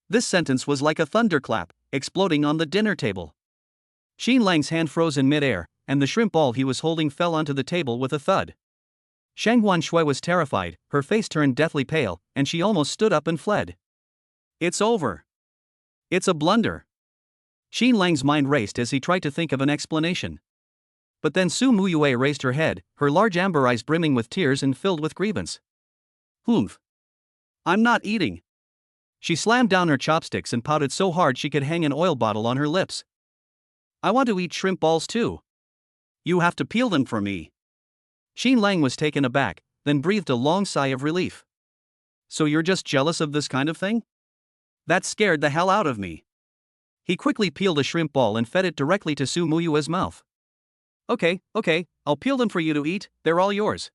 [SPEAKER 1] This sentence was like a thunderclap, exploding on the dinner table. Xin Lang's hand froze in midair, and the shrimp ball he was holding fell onto the table with a thud. Shang Guanshui was terrified, her face turned deathly pale, and she almost stood up and fled. It's over. It's a blunder. Xin Lang's mind raced as he tried to think of an explanation. But then Su Muyue raised her head, her large amber eyes brimming with tears and filled with grievance. Humph. I'm not eating. She slammed down her chopsticks and pouted so hard she could hang an oil bottle on her lips. I want to eat shrimp balls too. You have to peel them for me. Xin Lang was taken aback, then breathed a long sigh of relief. So you're just jealous of this kind of thing? That scared the hell out of me. He quickly peeled a shrimp ball and fed it directly to Su Muyue's mouth. Okay, I'll peel them for you to eat, they're all yours.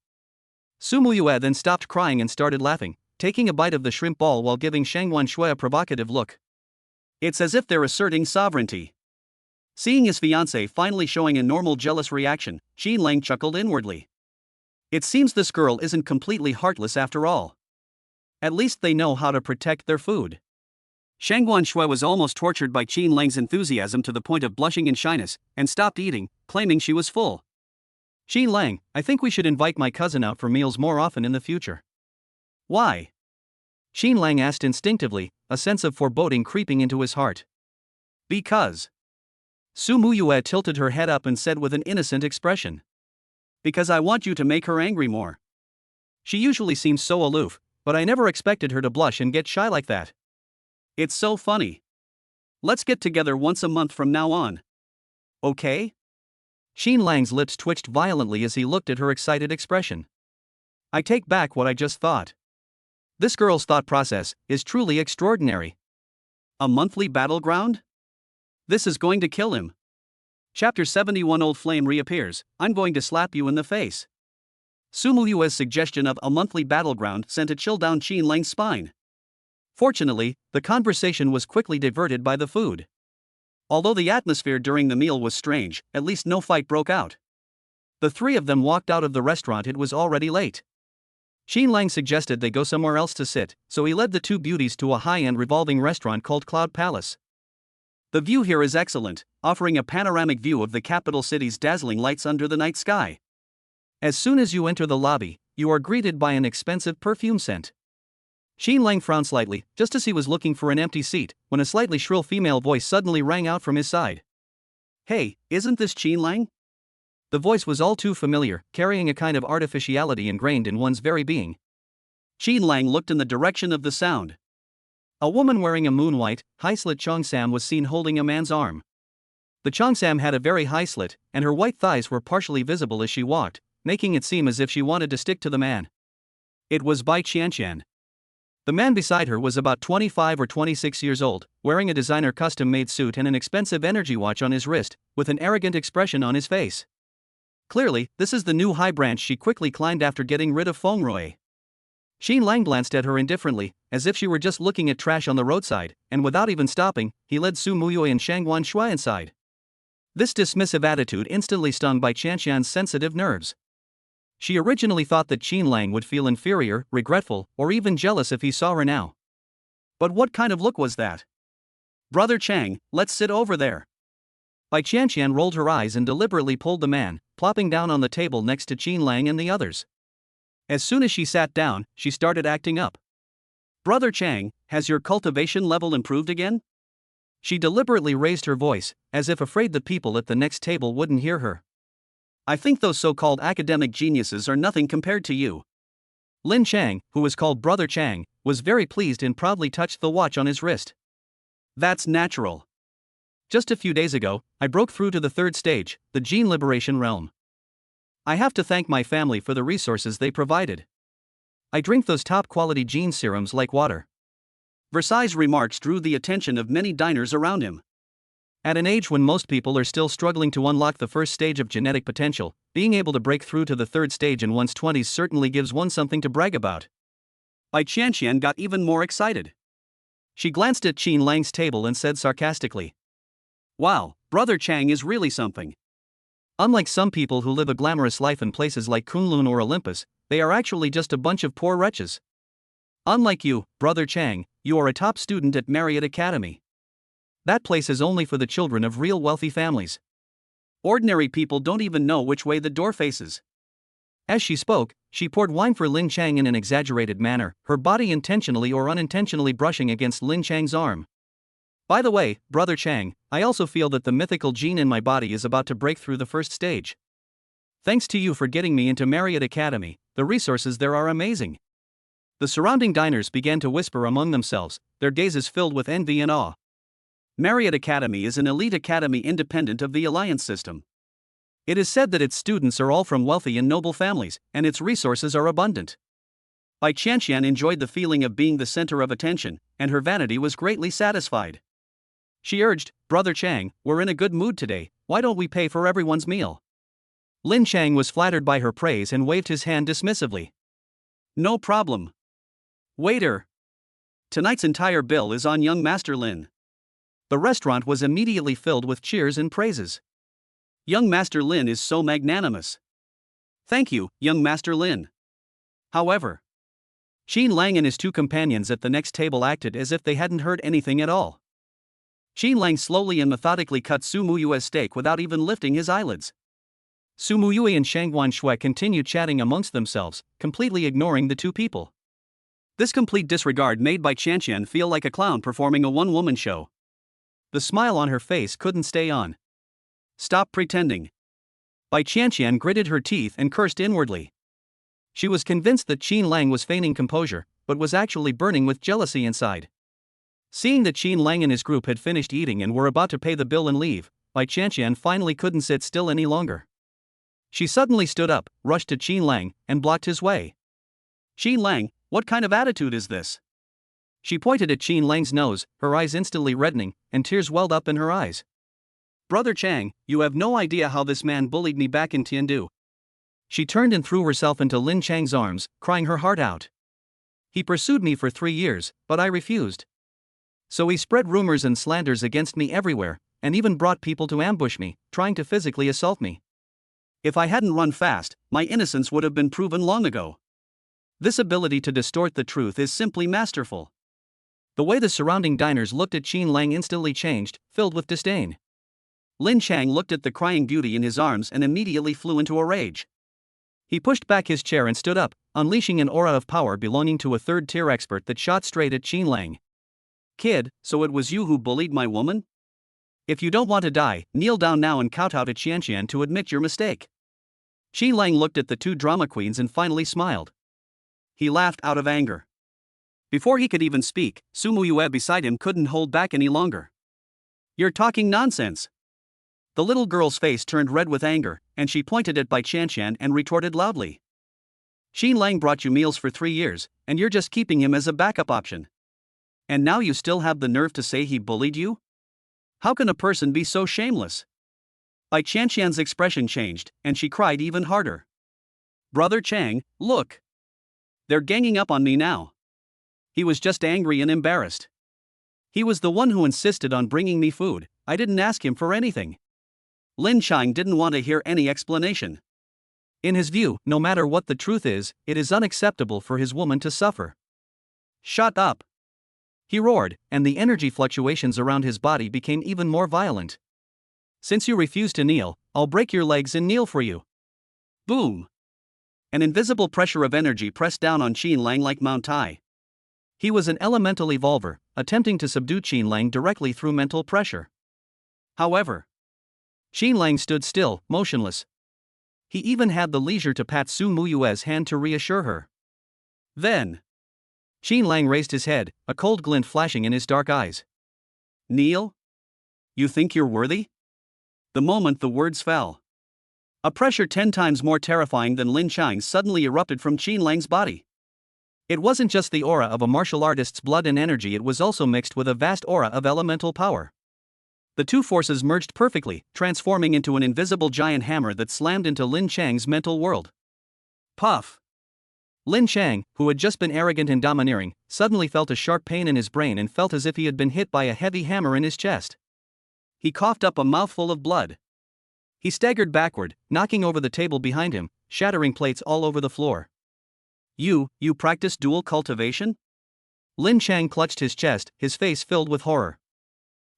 [SPEAKER 1] Su Muyue then stopped crying and started laughing, taking a bite of the shrimp ball while giving Shang Guanshui a provocative look. It's as if they're asserting sovereignty. Seeing his fiancée finally showing a normal jealous reaction, Xin Lang chuckled inwardly. It seems this girl isn't completely heartless after all. At least they know how to protect their food. Shang Guanshui was almost tortured by Xin Lang's enthusiasm to the point of blushing in shyness, and stopped eating, claiming she was full. Xin Lang, I think we should invite my cousin out for meals more often in the future. Why? Xin Lang asked instinctively, a sense of foreboding creeping into his heart. Because. Su Muyue tilted her head up and said with an innocent expression. Because I want you to make her angry more. She usually seems so aloof, but I never expected her to blush and get shy like that. It's so funny. Let's get together once a month from now on. Okay? Xin Lang's lips twitched violently as he looked at her excited expression. I take back what I just thought. This girl's thought process is truly extraordinary. A monthly battleground? This is going to kill him. Chapter 71 Old Flame reappears, I'm going to slap you in the face. Su Muyue's suggestion of a monthly battleground sent a chill down Xin Lang's spine. Fortunately, the conversation was quickly diverted by the food. Although the atmosphere during the meal was strange, at least no fight broke out. The three of them walked out of the restaurant. It was already late. Xin Lang suggested they go somewhere else to sit, so he led the two beauties to a high-end revolving restaurant called Cloud Palace. The view here is excellent, offering a panoramic view of the capital city's dazzling lights under the night sky. As soon as you enter the lobby, you are greeted by an expensive perfume scent. Xin Lang frowned slightly, just as he was looking for an empty seat, when a slightly shrill female voice suddenly rang out from his side. Hey, isn't this Xin Lang? The voice was all too familiar, carrying a kind of artificiality ingrained in one's very being. Qin Lang looked in the direction of the sound. A woman wearing a moon-white, high-slit cheongsam was seen holding a man's arm. The cheongsam had a very high slit, and her white thighs were partially visible as she walked, making it seem as if she wanted to stick to the man. It was Bai Qianqian. The man beside her was about 25 or 26 years old, wearing a designer custom-made suit and an expensive energy watch on his wrist, with an arrogant expression on his face. Clearly, this is the new high branch she quickly climbed after getting rid of Feng Rui. Qin Lang glanced at her indifferently, as if she were just looking at trash on the roadside, and without even stopping, he led Su Muyue and Shangguan Shui inside. This dismissive attitude instantly stung Bai Qianqian's sensitive nerves. She originally thought that Qin Lang would feel inferior, regretful, or even jealous if he saw her now. But what kind of look was that? "Brother Chang, let's sit over there." Bai Qianqian rolled her eyes and deliberately pulled the man, plopping down on the table next to Qin Lang and the others. As soon as she sat down, she started acting up. "Brother Chang, has your cultivation level improved again?" She deliberately raised her voice, as if afraid the people at the next table wouldn't hear her. "I think those so-called academic geniuses are nothing compared to you." Lin Chang, who was called Brother Chang, was very pleased and proudly touched the watch on his wrist. "That's natural. Just a few days ago, I broke through to the third stage, the gene liberation realm. I have to thank my family for the resources they provided. I drink those top-quality gene serums like water." Versailles' remarks drew the attention of many diners around him. At an age when most people are still struggling to unlock the first stage of genetic potential, being able to break through to the third stage in one's 20s certainly gives one something to brag about. Bai Qianqian got even more excited. She glanced at Qin Lang's table and said sarcastically, "Wow, Brother Chang is really something." Unlike some people who live a glamorous life in places like Kunlun or Olympus, they are actually just a bunch of poor wretches. Unlike you, Brother Chang, you are a top student at Marriott Academy. That place is only for the children of real wealthy families. Ordinary people don't even know which way the door faces." As she spoke, she poured wine for Lin Chang in an exaggerated manner, her body intentionally or unintentionally brushing against Lin Chang's arm. "By the way, Brother Chang, I also feel that the mythical gene in my body is about to break through the first stage. Thanks to you for getting me into Marriott Academy, the resources there are amazing." The surrounding diners began to whisper among themselves, their gazes filled with envy and awe. Marriott Academy is an elite academy independent of the alliance system. It is said that its students are all from wealthy and noble families, and its resources are abundant. Bai Qianqian enjoyed the feeling of being the center of attention, and her vanity was greatly satisfied. She urged, "Brother Chang, we're in a good mood today, why don't we pay for everyone's meal?" Lin Chang was flattered by her praise and waved his hand dismissively. "No problem. Waiter. Tonight's entire bill is on young Master Lin." The restaurant was immediately filled with cheers and praises. "Young Master Lin is so magnanimous." "Thank you, young Master Lin." However, Qin Lang and his two companions at the next table acted as if they hadn't heard anything at all. Qin Lang slowly and methodically cut Su Muyue's steak without even lifting his eyelids. Su Muyue and Shangguan Shui continued chatting amongst themselves, completely ignoring the two people. This complete disregard made Bai Qianqian feel like a clown performing a one-woman show. The smile on her face couldn't stay on. "Stop pretending." Bai Qianqian gritted her teeth and cursed inwardly. She was convinced that Qin Lang was feigning composure, but was actually burning with jealousy inside. Seeing that Qin Lang and his group had finished eating and were about to pay the bill and leave, Bai Qianqian finally couldn't sit still any longer. She suddenly stood up, rushed to Qin Lang, and blocked his way. "Qin Lang, what kind of attitude is this?" She pointed at Qin Lang's nose, her eyes instantly reddening, and tears welled up in her eyes. "Brother Chang, you have no idea how this man bullied me back in Tiandu." She turned and threw herself into Lin Chang's arms, crying her heart out. "He pursued me for 3 years, but I refused. So he spread rumors and slanders against me everywhere, and even brought people to ambush me, trying to physically assault me. If I hadn't run fast, my innocence would have been proven long ago. This ability to distort the truth is simply masterful." The way the surrounding diners looked at Qin Lang instantly changed, filled with disdain. Lin Chang looked at the crying beauty in his arms and immediately flew into a rage. He pushed back his chair and stood up, unleashing an aura of power belonging to a third-tier expert that shot straight at Qin Lang. "Kid, so it was you who bullied my woman? If you don't want to die, kneel down now and kowtow to Qianqian to admit your mistake." Qi Lang looked at the two drama queens and finally smiled. He laughed out of anger. Before he could even speak, Su Muyue beside him couldn't hold back any longer. "You're talking nonsense." The little girl's face turned red with anger, and she pointed at Bai Qianqian and retorted loudly. "Qi Lang brought you meals for 3 years, and you're just keeping him as a backup option. And now you still have the nerve to say he bullied you? How can a person be so shameless?" Bai Qianqian's expression changed, and she cried even harder. "Brother Chang, look! They're ganging up on me now." He was just angry and embarrassed. He was the one who insisted on bringing me food. I didn't ask him for anything. Lin Chang didn't want to hear any explanation. In his view, no matter what the truth is, it is unacceptable for his woman to suffer. "Shut up!" he roared, and the energy fluctuations around his body became even more violent. "Since you refuse to kneel, I'll break your legs and kneel for you." Boom! An invisible pressure of energy pressed down on Qi Lang like Mount Tai. He was an elemental evolver, attempting to subdue Qi Lang directly through mental pressure. However, Qi Lang stood still, motionless. He even had the leisure to pat Su Muyue's hand to reassure her. Then, Qi Lang raised his head, a cold glint flashing in his dark eyes. "Kneel? You think you're worthy?" The moment the words fell, a pressure 10 times more terrifying than Lin Chang's suddenly erupted from Qi Lang's body. It wasn't just the aura of a martial artist's blood and energy, it was also mixed with a vast aura of elemental power. The two forces merged perfectly, transforming into an invisible giant hammer that slammed into Lin Chang's mental world. Puff! Lin Chang, who had just been arrogant and domineering, suddenly felt a sharp pain in his brain and felt as if he had been hit by a heavy hammer in his chest. He coughed up a mouthful of blood. He staggered backward, knocking over the table behind him, shattering plates all over the floor. You practice duel cultivation?" Lin Chang clutched his chest, his face filled with horror.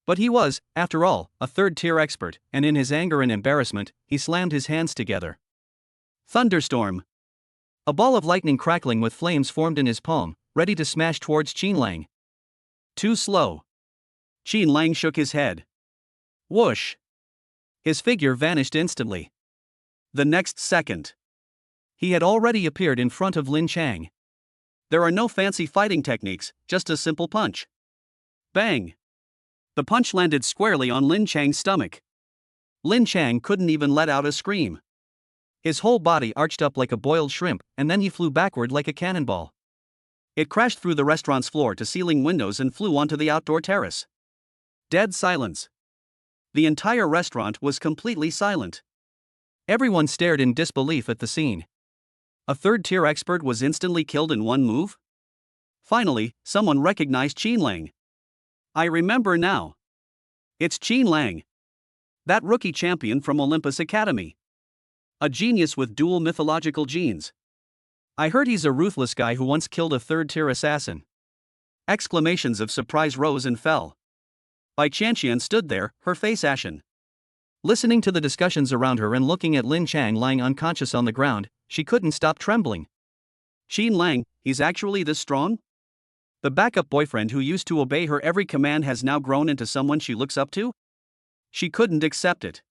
[SPEAKER 1] But he was, after all, a third-tier expert, and in his anger and embarrassment, he slammed his hands together. Thunderstorm! A ball of lightning crackling with flames formed in his palm, ready to smash towards Qi Lang. Too slow. Qi Lang shook his head. Whoosh! His figure vanished instantly. The next second, he had already appeared in front of Lin Chang. There are no fancy fighting techniques, just a simple punch. Bang! The punch landed squarely on Lin Chang's stomach. Lin Chang couldn't even let out a scream. His whole body arched up like a boiled shrimp, and then he flew backward like a cannonball. It crashed through the restaurant's floor-to-ceiling windows and flew onto the outdoor terrace. Dead silence. The entire restaurant was completely silent. Everyone stared in disbelief at the scene. A third-tier expert was instantly killed in one move? Finally, someone recognized Qi Lang. I remember now. It's Qi Lang. That rookie champion from Olympus Academy. A genius with dual mythological genes. I heard he's a ruthless guy who once killed a third-tier assassin. Exclamations of surprise rose and fell. Bai Qianqian stood there, her face ashen. Listening to the discussions around her and looking at Lin Chang lying unconscious on the ground, she couldn't stop trembling. Qi Lang, he's actually this strong? The backup boyfriend who used to obey her every command has now grown into someone she looks up to? She couldn't accept it.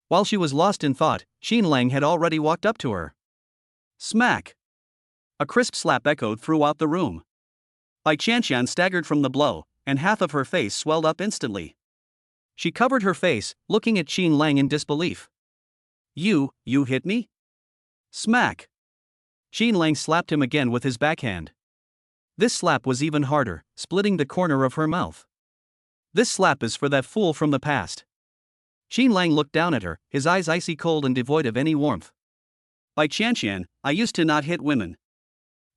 [SPEAKER 1] While she was lost in thought, Qi Lang had already walked up to her. Smack! A crisp slap echoed throughout the room. Bai Qianqian staggered from the blow, and half of her face swelled up instantly. She covered her face, looking at Qi Lang in disbelief. You hit me? Smack! Qi Lang slapped him again with his backhand. This slap was even harder, splitting the corner of her mouth. This slap is for that fool from the past. Qi Lang looked down at her, his eyes icy cold and devoid of any warmth. Bai Qianqian, I used to not hit women.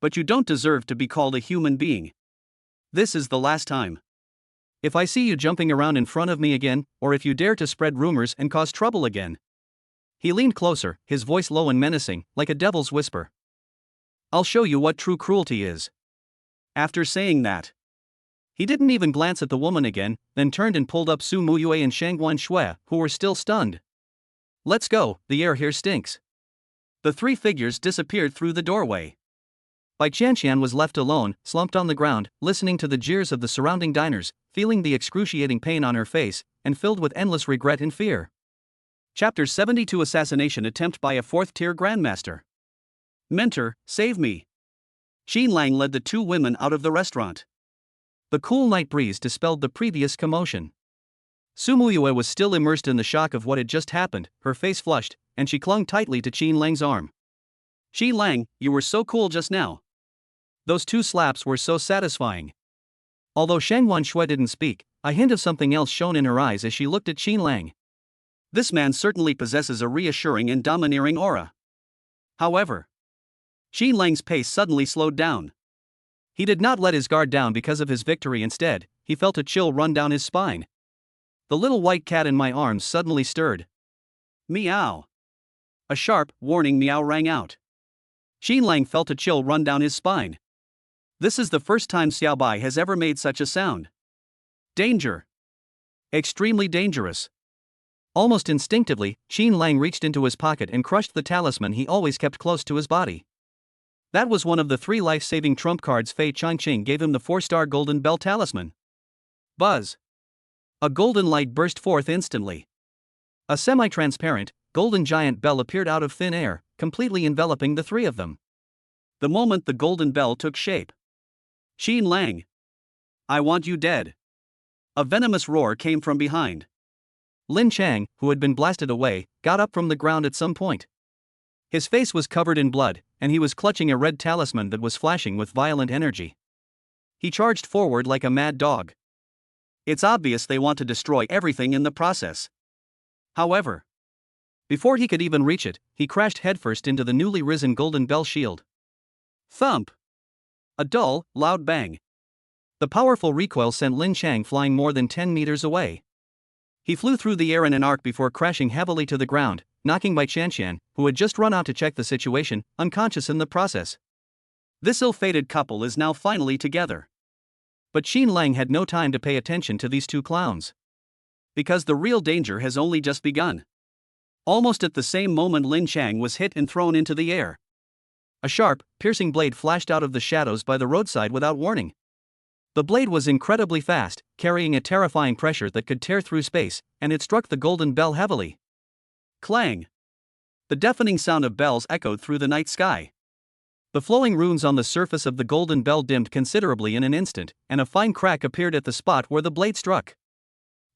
[SPEAKER 1] But you don't deserve to be called a human being. This is the last time. If I see you jumping around in front of me again, or if you dare to spread rumors and cause trouble again. He leaned closer, his voice low and menacing, like a devil's whisper. I'll show you what true cruelty is. After saying that, he didn't even glance at the woman again, then turned and pulled up Su Muyue and Shangguan Shui, who were still stunned. Let's go, the air here stinks. The three figures disappeared through the doorway. Bai Qianqian was left alone, slumped on the ground, listening to the jeers of the surrounding diners, feeling the excruciating pain on her face, and filled with endless regret and fear. Chapter 72 Assassination Attempt by a 4th-tier Grandmaster. Mentor, save me. Xin Lang led the two women out of the restaurant. The cool night breeze dispelled the previous commotion. Su Muyue was still immersed in the shock of what had just happened, her face flushed, and she clung tightly to Xin Lang's arm. Xin Lang, you were so cool just now. Those two slaps were so satisfying. Although Shangwan Shui didn't speak, a hint of something else shone in her eyes as she looked at Xin Lang. This man certainly possesses a reassuring and domineering aura. However, Xin Lang's pace suddenly slowed down. He did not let his guard down because of his victory. Instead, he felt a chill run down his spine. The little white cat in my arms suddenly stirred. Meow. A sharp, warning meow rang out. Xin Lang felt a chill run down his spine. This is the first time Xiao Bai has ever made such a sound. Danger. Extremely dangerous. Almost instinctively, Xin Lang reached into his pocket and crushed the talisman he always kept close to his body. That was one of the 3 life-saving trump cards Bai Qianqian gave him, the 4-star golden bell talisman. Buzz. A golden light burst forth instantly. A semi-transparent, golden giant bell appeared out of thin air, completely enveloping the 3 of them. The moment the golden bell took shape. Xin Lang. I want you dead. A venomous roar came from behind. Lin Chang, who had been blasted away, got up from the ground at some point. His face was covered in blood, and he was clutching a red talisman that was flashing with violent energy. He charged forward like a mad dog. It's obvious they want to destroy everything in the process. However, before he could even reach it, he crashed headfirst into the newly risen golden bell shield. Thump! A dull, loud bang. The powerful recoil sent Lin Chang flying more than 10 meters away. He flew through the air in an arc before crashing heavily to the ground, knocking Bai Qianqian, who had just run out to check the situation, unconscious in the process. This ill-fated couple is now finally together. But Xin Lang had no time to pay attention to these two clowns. Because the real danger has only just begun. Almost at the same moment, Lin Chang was hit and thrown into the air. A sharp, piercing blade flashed out of the shadows by the roadside without warning. The blade was incredibly fast, carrying a terrifying pressure that could tear through space, and it struck the golden bell heavily. Clang! The deafening sound of bells echoed through the night sky. The flowing runes on the surface of the golden bell dimmed considerably in an instant, and a fine crack appeared at the spot where the blade struck.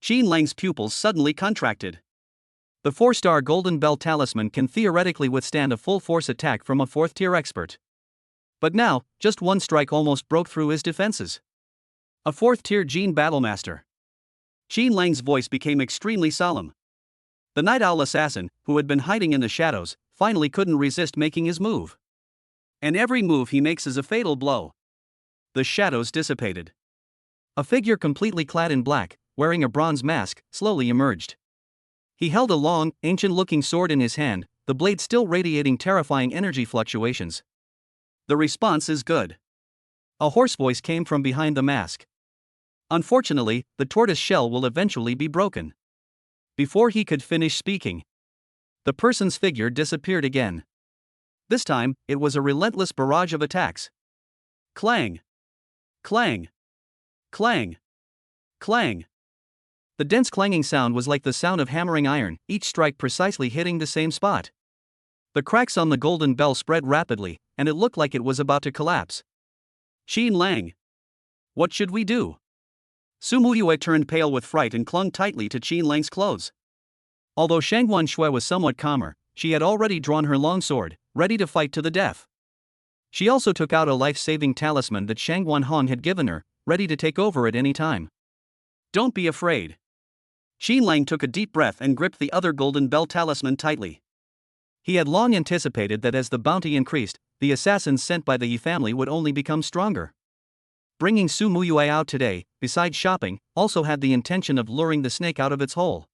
[SPEAKER 1] Xin Lang's pupils suddenly contracted. The 4-star golden bell talisman can theoretically withstand a full-force attack from a 4th-tier expert. But now, just one strike almost broke through his defenses. A 4th-tier Jin Battlemaster. Xin Lang's voice became extremely solemn. The Night Owl assassin, who had been hiding in the shadows, finally couldn't resist making his move. And every move he makes is a fatal blow. The shadows dissipated. A figure completely clad in black, wearing a bronze mask, slowly emerged. He held a long, ancient-looking sword in his hand, the blade still radiating terrifying energy fluctuations. The response is good. A hoarse voice came from behind the mask. Unfortunately, the tortoise shell will eventually be broken. Before he could finish speaking, the person's figure disappeared again. This time, it was a relentless barrage of attacks. Clang! Clang! Clang! Clang! The dense clanging sound was like the sound of hammering iron, each strike precisely hitting the same spot. The cracks on the golden bell spread rapidly, and it looked like it was about to collapse. Xin Lang! What should we do? Su Muyue turned pale with fright and clung tightly to Xin Lang's clothes. Although Shangwan Shui was somewhat calmer, she had already drawn her long sword, ready to fight to the death. She also took out a life-saving talisman that Shangwan Hong had given her, ready to take over at any time. Don't be afraid. Xin Lang took a deep breath and gripped the other golden bell talisman tightly. He had long anticipated that as the bounty increased, the assassins sent by the Yi family would only become stronger. Bringing Su Muyue out today, besides shopping, also had the intention of luring the snake out of its hole.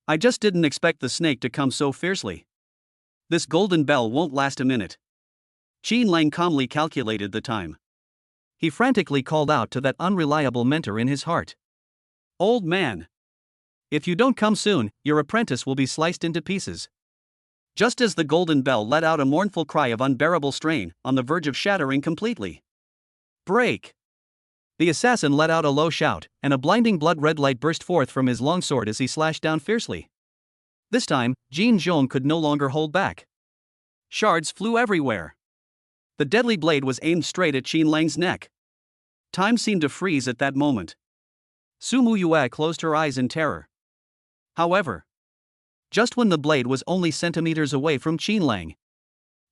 [SPEAKER 1] I just didn't expect the snake to come so fiercely. This golden bell won't last a minute. Xin Lang calmly calculated the time. He frantically called out to that unreliable mentor in his heart. Old man! If you don't come soon, your apprentice will be sliced into pieces. Just as the golden bell let out a mournful cry of unbearable strain, on the verge of shattering completely. Break! The assassin let out a low shout, and a blinding blood-red light burst forth from his long sword as he slashed down fiercely. This time, Jin Zhong could no longer hold back. Shards flew everywhere. The deadly blade was aimed straight at Qin Lang's neck. Time seemed to freeze at that moment. Su Muyue closed her eyes in terror. However, just when the blade was only centimeters away from Qin Lang,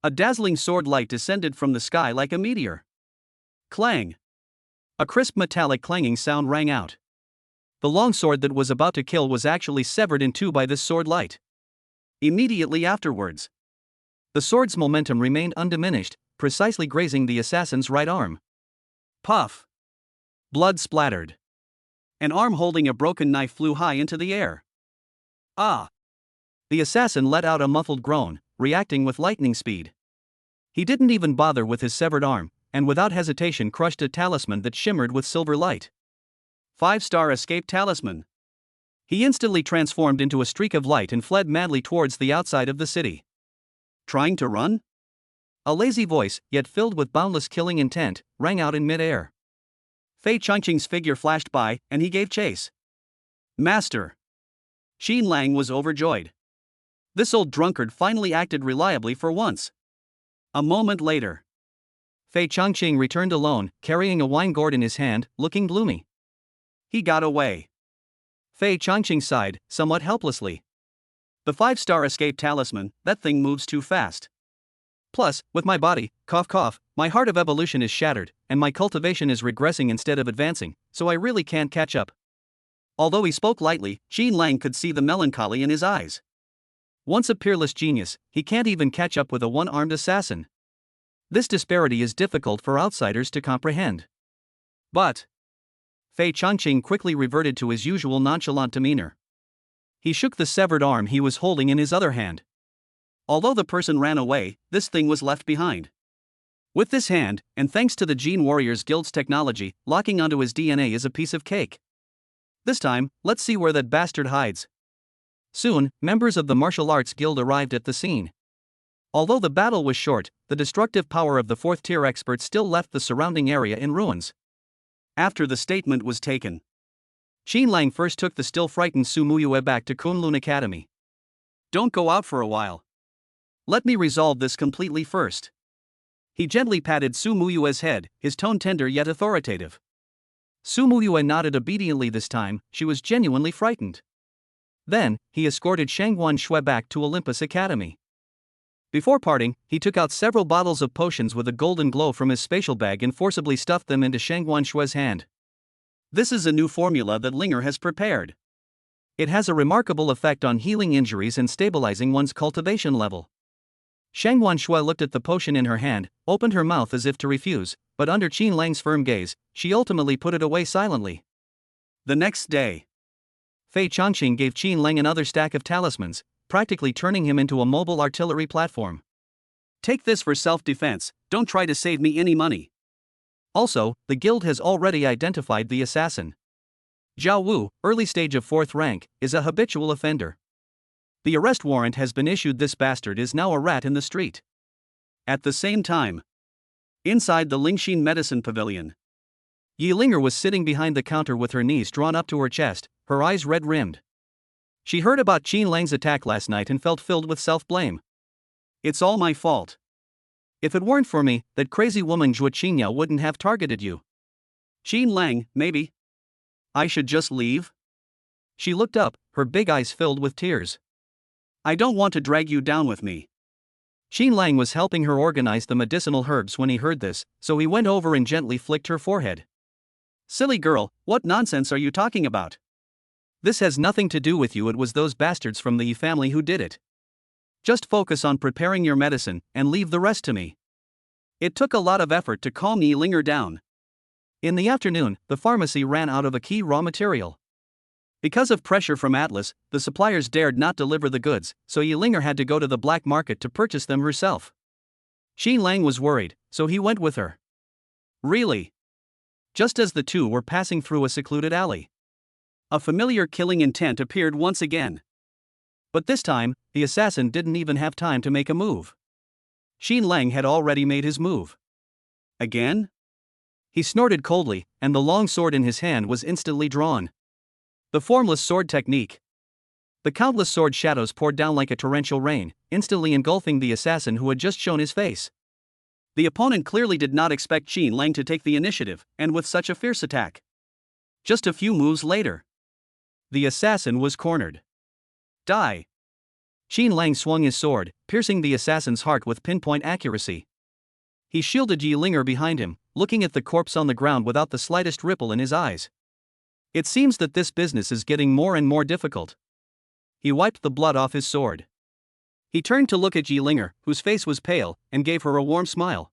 [SPEAKER 1] a dazzling sword light descended from the sky like a meteor. Clang! A crisp metallic clanging sound rang out. The long sword that was about to kill was actually severed in two by this sword light. Immediately afterwards, the sword's momentum remained undiminished, precisely grazing the assassin's right arm. Puff! Blood splattered. An arm holding a broken knife flew high into the air. Ah! The assassin let out a muffled groan, reacting with lightning speed. He didn't even bother with his severed arm, and without hesitation crushed a talisman that shimmered with silver light. 5-star escape talisman. He instantly transformed into a streak of light and fled madly towards the outside of the city. Trying to run? A lazy voice, yet filled with boundless killing intent, rang out in mid-air. Bai Qianqian's figure flashed by, and he gave chase. Master! Qin Lang was overjoyed. This old drunkard finally acted reliably for once. A moment later, Bai Qianqian returned alone, carrying a wine gourd in his hand, looking gloomy. He got away. Bai Qianqian sighed, somewhat helplessly. The 5-star escape talisman, that thing moves too fast. Plus, with my body, cough cough, my heart of evolution is shattered, and my cultivation is regressing instead of advancing, so I really can't catch up. Although he spoke lightly, Qin Lang could see the melancholy in his eyes. Once a peerless genius, he can't even catch up with a one-armed assassin. This disparity is difficult for outsiders to comprehend. But Bai Qianqian quickly reverted to his usual nonchalant demeanor. He shook the severed arm he was holding in his other hand. Although the person ran away, this thing was left behind. With this hand, and thanks to the Gene Warriors Guild's technology, locking onto his DNA is a piece of cake. This time, let's see where that bastard hides. Soon, members of the Martial Arts Guild arrived at the scene. Although the battle was short, the destructive power of the 4th-tier experts still left the surrounding area in ruins. After the statement was taken, Qin Lang first took the still frightened Su Muyue back to Kunlun Academy. Don't go out for a while. Let me resolve this completely first. He gently patted Su Muyue's head, his tone tender yet authoritative. Su Muyue nodded obediently this time, she was genuinely frightened. Then, he escorted Shangguan Xue back to Olympus Academy. Before parting, he took out several bottles of potions with a golden glow from his spatial bag and forcibly stuffed them into Shangguan Xue's hand. This is a new formula that Linger has prepared. It has a remarkable effect on healing injuries and stabilizing one's cultivation level. Shangguan Xue looked at the potion in her hand, opened her mouth as if to refuse, but under Qin Lang's firm gaze, she ultimately put it away silently. The next day, Bai Qianqian gave Qin Lang another stack of talismans, practically turning him into a mobile artillery platform. Take this for self-defense, don't try to save me any money. Also, the guild has already identified the assassin. Zhao Wu, early stage of 4th rank, is a habitual offender. The arrest warrant has been issued. This bastard is now a rat in the street. At the same time, inside the Lingxin Medicine Pavilion, Yi Linger was sitting behind the counter with her knees drawn up to her chest, her eyes red-rimmed. She heard about Qin Lang's attack last night and felt filled with self-blame. It's all my fault. If it weren't for me, that crazy woman Zhuo Qinya wouldn't have targeted you. Qin Lang, maybe. I should just leave? She looked up, her big eyes filled with tears. I don't want to drag you down with me. Qin Lang was helping her organize the medicinal herbs when he heard this, so he went over and gently flicked her forehead. Silly girl, what nonsense are you talking about? This has nothing to do with you, it was those bastards from the Yi family who did it. Just focus on preparing your medicine, and leave the rest to me. It took a lot of effort to calm Yi Linger down. In the afternoon, the pharmacy ran out of a key raw material. Because of pressure from Atlas, the suppliers dared not deliver the goods, so Yi Linger had to go to the black market to purchase them herself. Qin Lang was worried, so he went with her. Really? Just as the two were passing through a secluded alley, a familiar killing intent appeared once again. But this time, the assassin didn't even have time to make a move. Qin Lang had already made his move. Again? He snorted coldly, and the long sword in his hand was instantly drawn. The formless sword technique. The countless sword shadows poured down like a torrential rain, instantly engulfing the assassin who had just shown his face. The opponent clearly did not expect Qin Lang to take the initiative, and with such a fierce attack. Just a few moves later, the assassin was cornered. Die! Qin Lang swung his sword, piercing the assassin's heart with pinpoint accuracy. He shielded Yi Linger behind him, looking at the corpse on the ground without the slightest ripple in his eyes. It seems that this business is getting more and more difficult. He wiped the blood off his sword. He turned to look at Yi Linger, whose face was pale, and gave her a warm smile.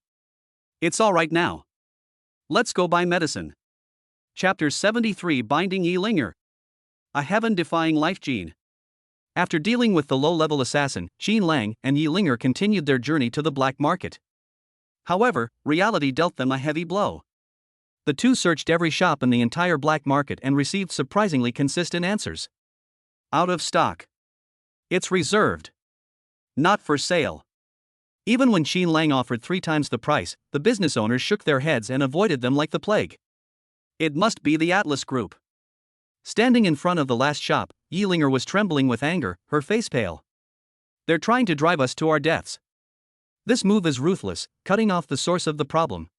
[SPEAKER 1] It's all right now. Let's go buy medicine. Chapter 73, Binding Yi Linger. A heaven-defying life gene. After dealing with the low-level assassin, Qin Lang and Yi Linger continued their journey to the black market. However, reality dealt them a heavy blow. The two searched every shop in the entire black market and received surprisingly consistent answers. Out of stock. It's reserved. Not for sale. Even when Qin Lang offered 3 times the price, the business owners shook their heads and avoided them like the plague. It must be the Atlas Group. Standing in front of the last shop, Yi Linger was trembling with anger, her face pale. They're trying to drive us to our deaths. This move is ruthless, cutting off the source of the problem.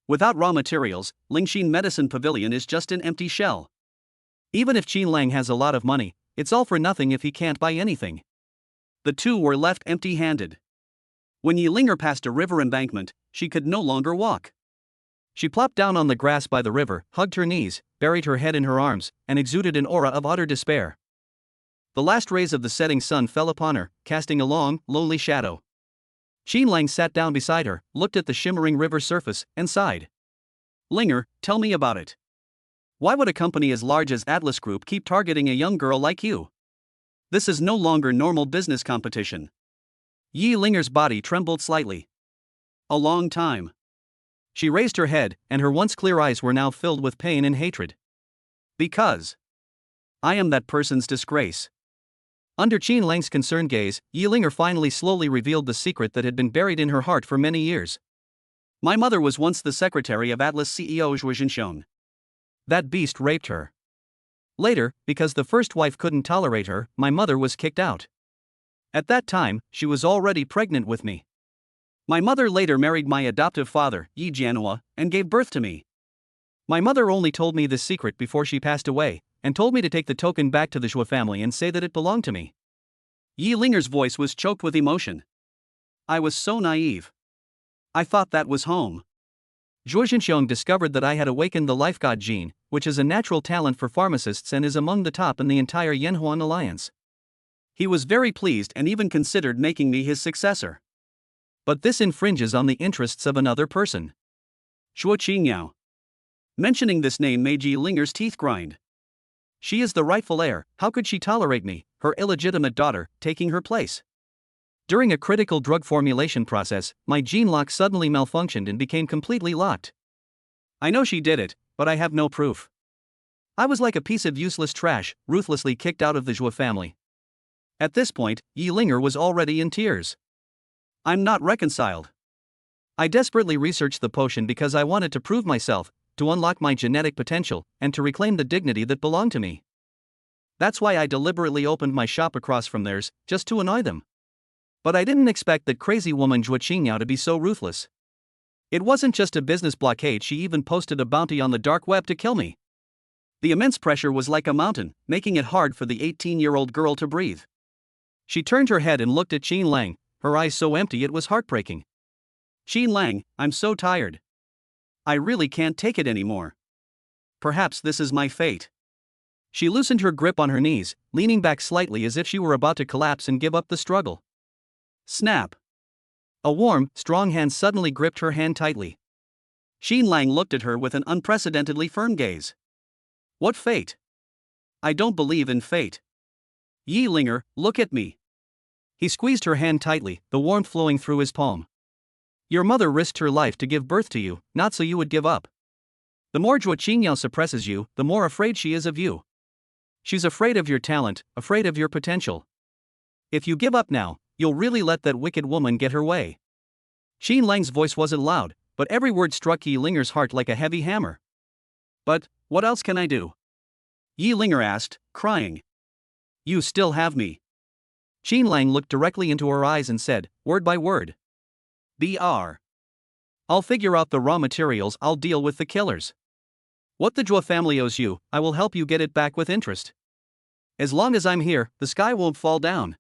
[SPEAKER 1] Without raw materials, Lingxin Medicine Pavilion is just an empty shell. Even if Qin Lang has a lot of money, it's all for nothing if he can't buy anything. The two were left empty-handed. When Yi Linger passed a river embankment, she could no longer walk. She plopped down on the grass by the river, hugged her knees, buried her head in her arms, and exuded an aura of utter despair. The last rays of the setting sun fell upon her, casting a long, lonely shadow. Qin Lang sat down beside her, looked at the shimmering river surface, and sighed. Linger, tell me about it. Why would a company as large as Atlas Group keep targeting a young girl like you? This is no longer normal business competition. Yi Linger's body trembled slightly. A long time. She raised her head, and her once clear eyes were now filled with pain and hatred. Because I am that person's disgrace. Under Qin Lang's concerned gaze, Yi Linger finally slowly revealed the secret that had been buried in her heart for many years. My mother was once the secretary of Atlas CEO Zhuo Zhenxiong. That beast raped her. Later, because the first wife couldn't tolerate her, my mother was kicked out. At that time, she was already pregnant with me. My mother later married my adoptive father, Yi Jianhua, and gave birth to me. My mother only told me this secret before she passed away, and told me to take the token back to the Zhuo family and say that it belonged to me. Yi Linger's voice was choked with emotion. I was so naive. I thought that was home. Zhuo Zhenxiong discovered that I had awakened the life god gene, which is a natural talent for pharmacists and is among the top in the entire Yanhuan alliance. He was very pleased and even considered making me his successor. But this infringes on the interests of another person. Zhuo Qingyao. Mentioning this name made Yi Linger's teeth grind. She is the rightful heir, how could she tolerate me, her illegitimate daughter, taking her place? During a critical drug formulation process, my gene lock suddenly malfunctioned and became completely locked. I know she did it, but I have no proof. I was like a piece of useless trash, ruthlessly kicked out of the Zhuo family. At this point, Yi Linger was already in tears. I'm not reconciled. I desperately researched the potion because I wanted to prove myself, to unlock my genetic potential, and to reclaim the dignity that belonged to me. That's why I deliberately opened my shop across from theirs, just to annoy them. But I didn't expect that crazy woman Zhuo Qingyao to be so ruthless. It wasn't just a business blockade, she even posted a bounty on the dark web to kill me. The immense pressure was like a mountain, making it hard for the 18-year-old girl to breathe. She turned her head and looked at Qin Lang, her eyes so empty it was heartbreaking. Qin Lang, I'm so tired. I really can't take it anymore. Perhaps this is my fate. She loosened her grip on her knees, leaning back slightly as if she were about to collapse and give up the struggle. Snap. A warm, strong hand suddenly gripped her hand tightly. Qin Lang looked at her with an unprecedentedly firm gaze. What fate? I don't believe in fate. Yi Linger, look at me. He squeezed her hand tightly, the warmth flowing through his palm. Your mother risked her life to give birth to you, not so you would give up. The more Zhuo Qingyao suppresses you, the more afraid she is of you. She's afraid of your talent, afraid of your potential. If you give up now, you'll really let that wicked woman get her way. Qin Lang's voice wasn't loud, but every word struck Yi Linger's heart like a heavy hammer. But, what else can I do? Yi Linger asked, crying. You still have me. Qin Lang looked directly into her eyes and said, word by word. Br. I'll figure out the raw materials, I'll deal with the killers. What the Zhuo family owes you, I will help you get it back with interest. As long as I'm here, the sky won't fall down.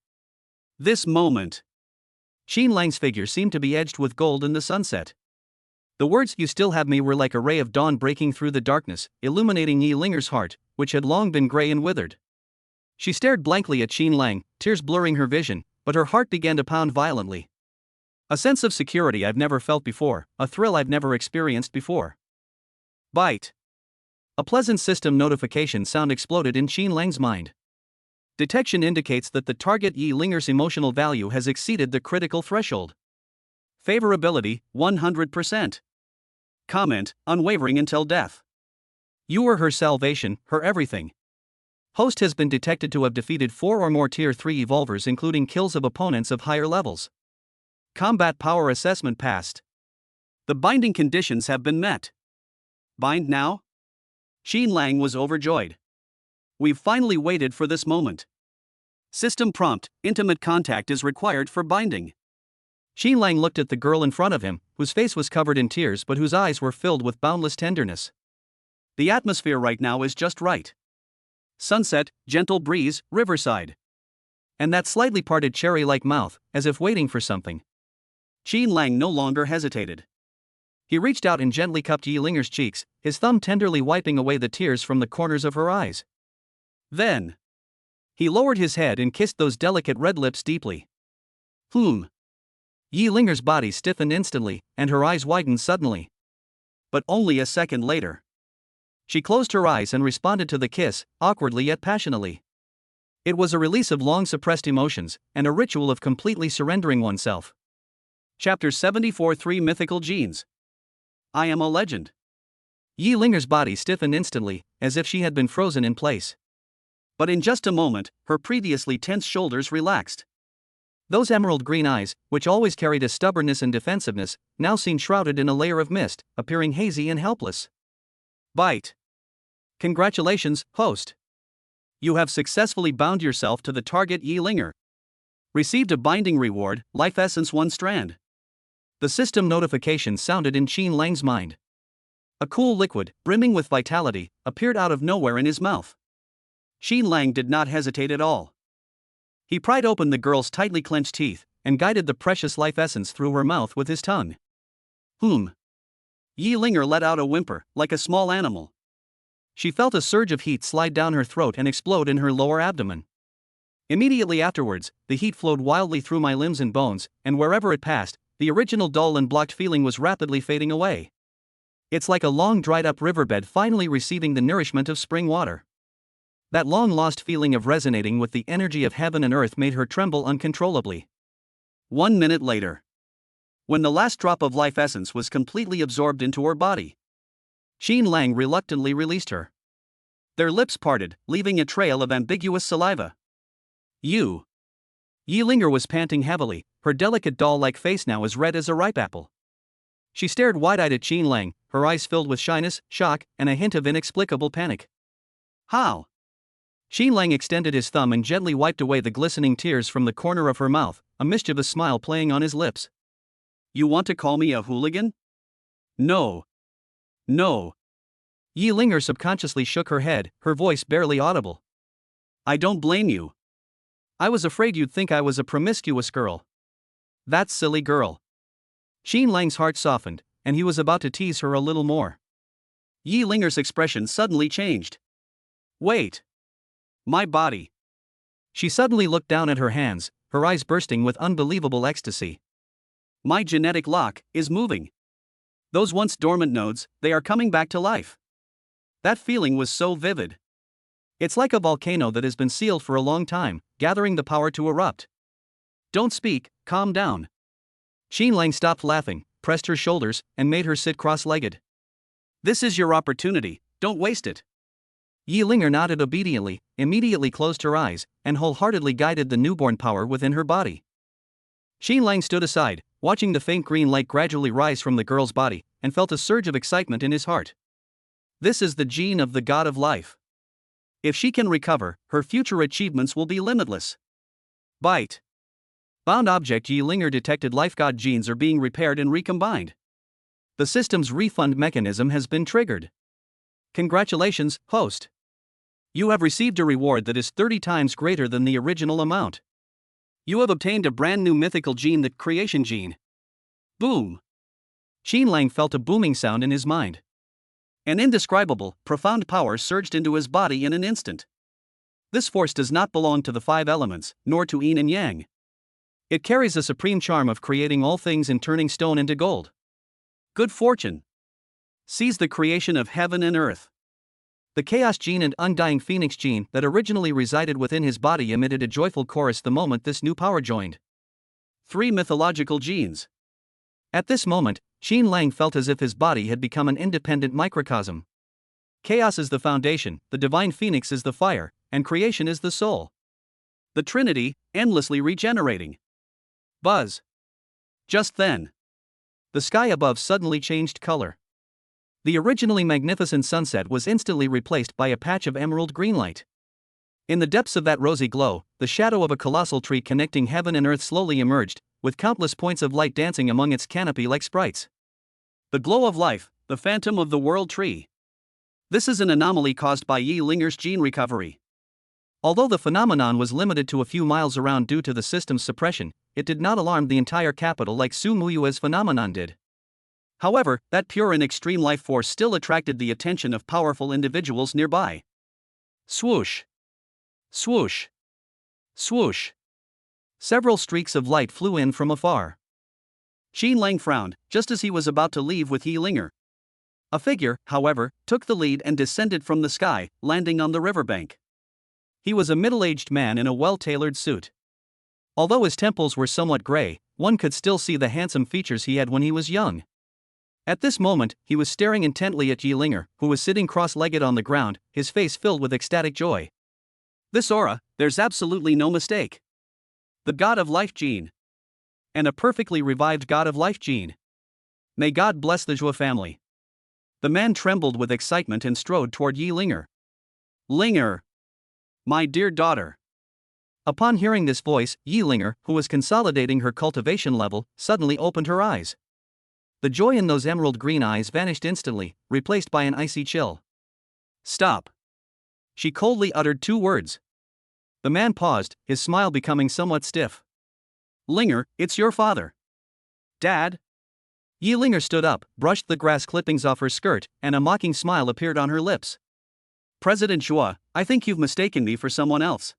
[SPEAKER 1] This moment. Qin Lang's figure seemed to be edged with gold in the sunset. The words "you still have me" were like a ray of dawn breaking through the darkness, illuminating Yi Linger's heart, which had long been gray and withered. She stared blankly at Qin Lang, tears blurring her vision, but her heart began to pound violently. A sense of security I've never felt before, a thrill I've never experienced before. Bite. A pleasant system notification sound exploded in Qin Lang's mind. Detection indicates that the target Yi Linger's emotional value has exceeded the critical threshold. Favorability, 100%. Comment, unwavering until death. You are her salvation, her everything. Host has been detected to have defeated 4 or more Tier 3 evolvers, including kills of opponents of higher levels. Combat power assessment passed. The binding conditions have been met. Bind now? Qin Lang was overjoyed. We've finally waited for this moment. System prompt, intimate contact is required for binding. Qin Lang looked at the girl in front of him, whose face was covered in tears but whose eyes were filled with boundless tenderness. The atmosphere right now is just right. Sunset, gentle breeze, riverside. And that slightly parted cherry-like mouth, as if waiting for something. Qin Lang no longer hesitated. He reached out and gently cupped Yi Linger's cheeks, his thumb tenderly wiping away the tears from the corners of her eyes. Then, he lowered his head and kissed those delicate red lips deeply. Yi Linger's body stiffened instantly, and her eyes widened suddenly. But only a second later. She closed her eyes and responded to the kiss, awkwardly yet passionately. It was a release of long-suppressed emotions, and a ritual of completely surrendering oneself. Chapter 74 3 Mythical Genes. I am a legend. Yi Linger's body stiffened instantly, as if she had been frozen in place. But in just a moment, her previously tense shoulders relaxed. Those emerald green eyes, which always carried a stubbornness and defensiveness, now seemed shrouded in a layer of mist, appearing hazy and helpless. Bite. Congratulations, host. You have successfully bound yourself to the target Yi Linger. Received a binding reward, life essence 1 strand. The system notification sounded in Qin Lang's mind. A cool liquid, brimming with vitality, appeared out of nowhere in his mouth. Qin Lang did not hesitate at all. He pried open the girl's tightly clenched teeth, and guided the precious life essence through her mouth with his tongue. Yi Linger let out a whimper, like a small animal. She felt a surge of heat slide down her throat and explode in her lower abdomen. Immediately afterwards, the heat flowed wildly through my limbs and bones, and wherever it passed, the original dull and blocked feeling was rapidly fading away. It's like a long dried-up riverbed finally receiving the nourishment of spring water. That long-lost feeling of resonating with the energy of heaven and earth made her tremble uncontrollably. 1 minute later. When the last drop of life essence was completely absorbed into her body, Qin Lang reluctantly released her. Their lips parted, leaving a trail of ambiguous saliva. Yi Linger was panting heavily, her delicate doll-like face now as red as a ripe apple. She stared wide-eyed at Qin Lang, her eyes filled with shyness, shock, and a hint of inexplicable panic. How? Qin Lang extended his thumb and gently wiped away the glistening tears from the corner of her mouth, a mischievous smile playing on his lips. You want to call me a hooligan? No. Yi Linger subconsciously shook her head, her voice barely audible. I don't blame you. I was afraid you'd think I was a promiscuous girl. That silly girl. Qin Lang's heart softened, and he was about to tease her a little more. Yi Linger's expression suddenly changed. Wait. My body. She suddenly looked down at her hands, her eyes bursting with unbelievable ecstasy. My genetic lock is moving. Those once dormant nodes, they are coming back to life. That feeling was so vivid. It's like a volcano that has been sealed for a long time, gathering the power to erupt. Don't speak, calm down. Qin Lang stopped laughing, pressed her shoulders, and made her sit cross-legged. This is your opportunity, don't waste it. Yi Linger nodded obediently, immediately closed her eyes, and wholeheartedly guided the newborn power within her body. Qin Lang stood aside, watching the faint green light gradually rise from the girl's body, and felt a surge of excitement in his heart. This is the gene of the god of life. If she can recover, her future achievements will be limitless. Bite. Bound object. Yi Linger detected lifeguard genes are being repaired and recombined. The system's refund mechanism has been triggered. Congratulations, host. You have received a reward that is 30 times greater than the original amount. You have obtained a brand new mythical gene, the creation gene. Boom. Qin Lang felt a booming sound in his mind. An indescribable, profound power surged into his body in an instant. This force does not belong to the 5 elements, nor to yin and yang. It carries the supreme charm of creating all things and turning stone into gold. Good fortune. Seize the creation of heaven and earth. The chaos gene and undying phoenix gene that originally resided within his body emitted a joyful chorus the moment this new power joined. 3 mythological genes. At this moment, Qin Lang felt as if his body had become an independent microcosm. Chaos is the foundation, the divine phoenix is the fire, and creation is the soul. The Trinity, endlessly regenerating. Buzz. Just then, the sky above suddenly changed color. The originally magnificent sunset was instantly replaced by a patch of emerald green light. In the depths of that rosy glow, the shadow of a colossal tree connecting heaven and earth slowly emerged, with countless points of light dancing among its canopy like sprites. The glow of life, the phantom of the world tree. This is an anomaly caused by Yi Linger's gene recovery. Although the phenomenon was limited to a few miles around due to the system's suppression, it did not alarm the entire capital like Su Muyue's phenomenon did. However, that pure and extreme life force still attracted the attention of powerful individuals nearby. Swoosh! Swoosh! Swoosh! Several streaks of light flew in from afar. Qin Lang frowned, just as he was about to leave with Yi Linger. A figure, however, took the lead and descended from the sky, landing on the riverbank. He was a middle-aged man in a well-tailored suit. Although his temples were somewhat gray, one could still see the handsome features he had when he was young. At this moment, he was staring intently at Yi Linger, who was sitting cross-legged on the ground, his face filled with ecstatic joy. This aura, there's absolutely no mistake. The God of Life gene. And a perfectly revived God of Life gene. May God bless the Zhua family. The man trembled with excitement and strode toward Yi Linger. Linger! My dear daughter. Upon hearing this voice, Yi Linger, who was consolidating her cultivation level, suddenly opened her eyes. The joy in those emerald green eyes vanished instantly, replaced by an icy chill. Stop. She coldly uttered 2 words. The man paused, his smile becoming somewhat stiff. Linger, it's your father. Dad? Yi Linger stood up, brushed the grass clippings off her skirt, and a mocking smile appeared on her lips. President Zhua, I think you've mistaken me for someone else.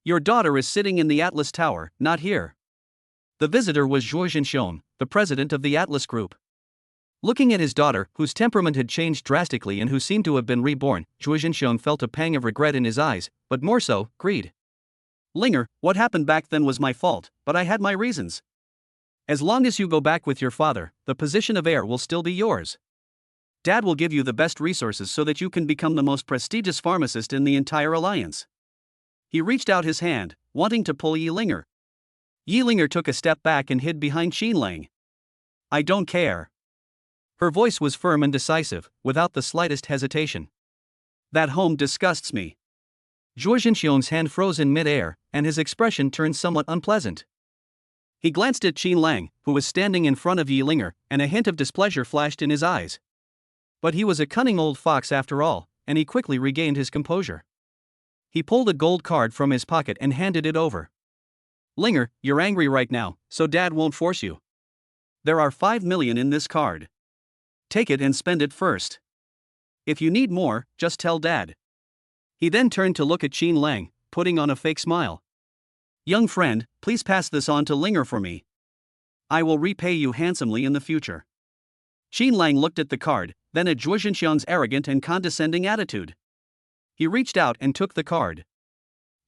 [SPEAKER 1] Your daughter is sitting in the Atlas Tower, not here. The visitor was Zhuo Zhenxiong, the president of the Atlas Group. Looking at his daughter, whose temperament had changed drastically and who seemed to have been reborn, Zhuo Zhenxiong felt a pang of regret in his eyes, but more so, greed. Linger, what happened back then was my fault, but I had my reasons. As long as you go back with your father, the position of heir will still be yours. Dad will give you the best resources so that you can become the most prestigious pharmacist in the entire alliance. He reached out his hand, wanting to pull Yi Linger. Yi Linger took a step back and hid behind Qin Lang. I don't care. Her voice was firm and decisive, without the slightest hesitation. That home disgusts me. Zhuo Zhenxiong's hand froze in mid-air, and his expression turned somewhat unpleasant. He glanced at Qin Lang, who was standing in front of Yi Linger, and a hint of displeasure flashed in his eyes. But he was a cunning old fox after all, and he quickly regained his composure. He pulled a gold card from his pocket and handed it over. Linger, you're angry right now, so Dad won't force you. There are 5 million in this card. Take it and spend it first. If you need more, just tell Dad. He then turned to look at Qin Lang, putting on a fake smile. Young friend, please pass this on to Linger for me. I will repay you handsomely in the future. Qin Lang looked at the card, then at Zhuo Zhenxiang's arrogant and condescending attitude. He reached out and took the card.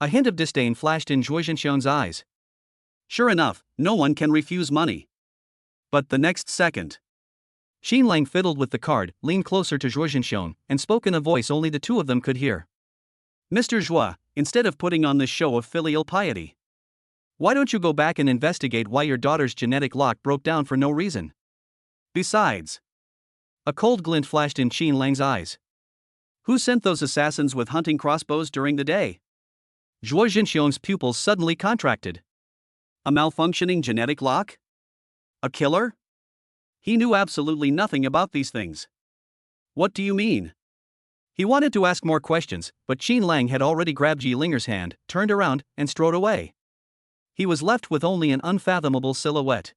[SPEAKER 1] A hint of disdain flashed in Zhuo Zhenxiang's eyes. Sure enough, no one can refuse money. But the next second, Qin Lang fiddled with the card, leaned closer to Zhuo Zhenxiang, and spoke in a voice only the 2 of them could hear. Mr. Zhua, instead of putting on this show of filial piety, why don't you go back and investigate why your daughter's genetic lock broke down for no reason? Besides, a cold glint flashed in Qin Lang's eyes. Who sent those assassins with hunting crossbows during the day? Zhuo Jinxiong's pupils suddenly contracted. A malfunctioning genetic lock? A killer? He knew absolutely nothing about these things. What do you mean? He wanted to ask more questions, but Qin Lang had already grabbed Yi Linger's hand, turned around, and strode away. He was left with only an unfathomable silhouette.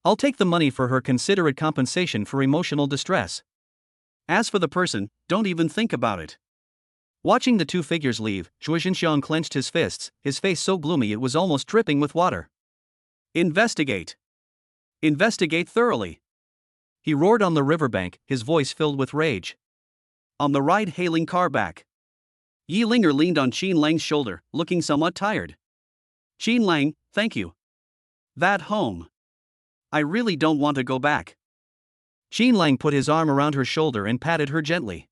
[SPEAKER 1] I'll take the money for her considerate compensation for emotional distress. As for the person, don't even think about it. Watching the two figures leave, Zhuo Jinxiong clenched his fists, his face so gloomy it was almost dripping with water. Investigate. Investigate thoroughly. He roared on the riverbank, his voice filled with rage. On the ride-hailing car back, Yi Linger leaned on Qin Lang's shoulder, looking somewhat tired. Qin Lang, thank you. That home. I really don't want to go back. Qin Lang put his arm around her shoulder and patted her gently.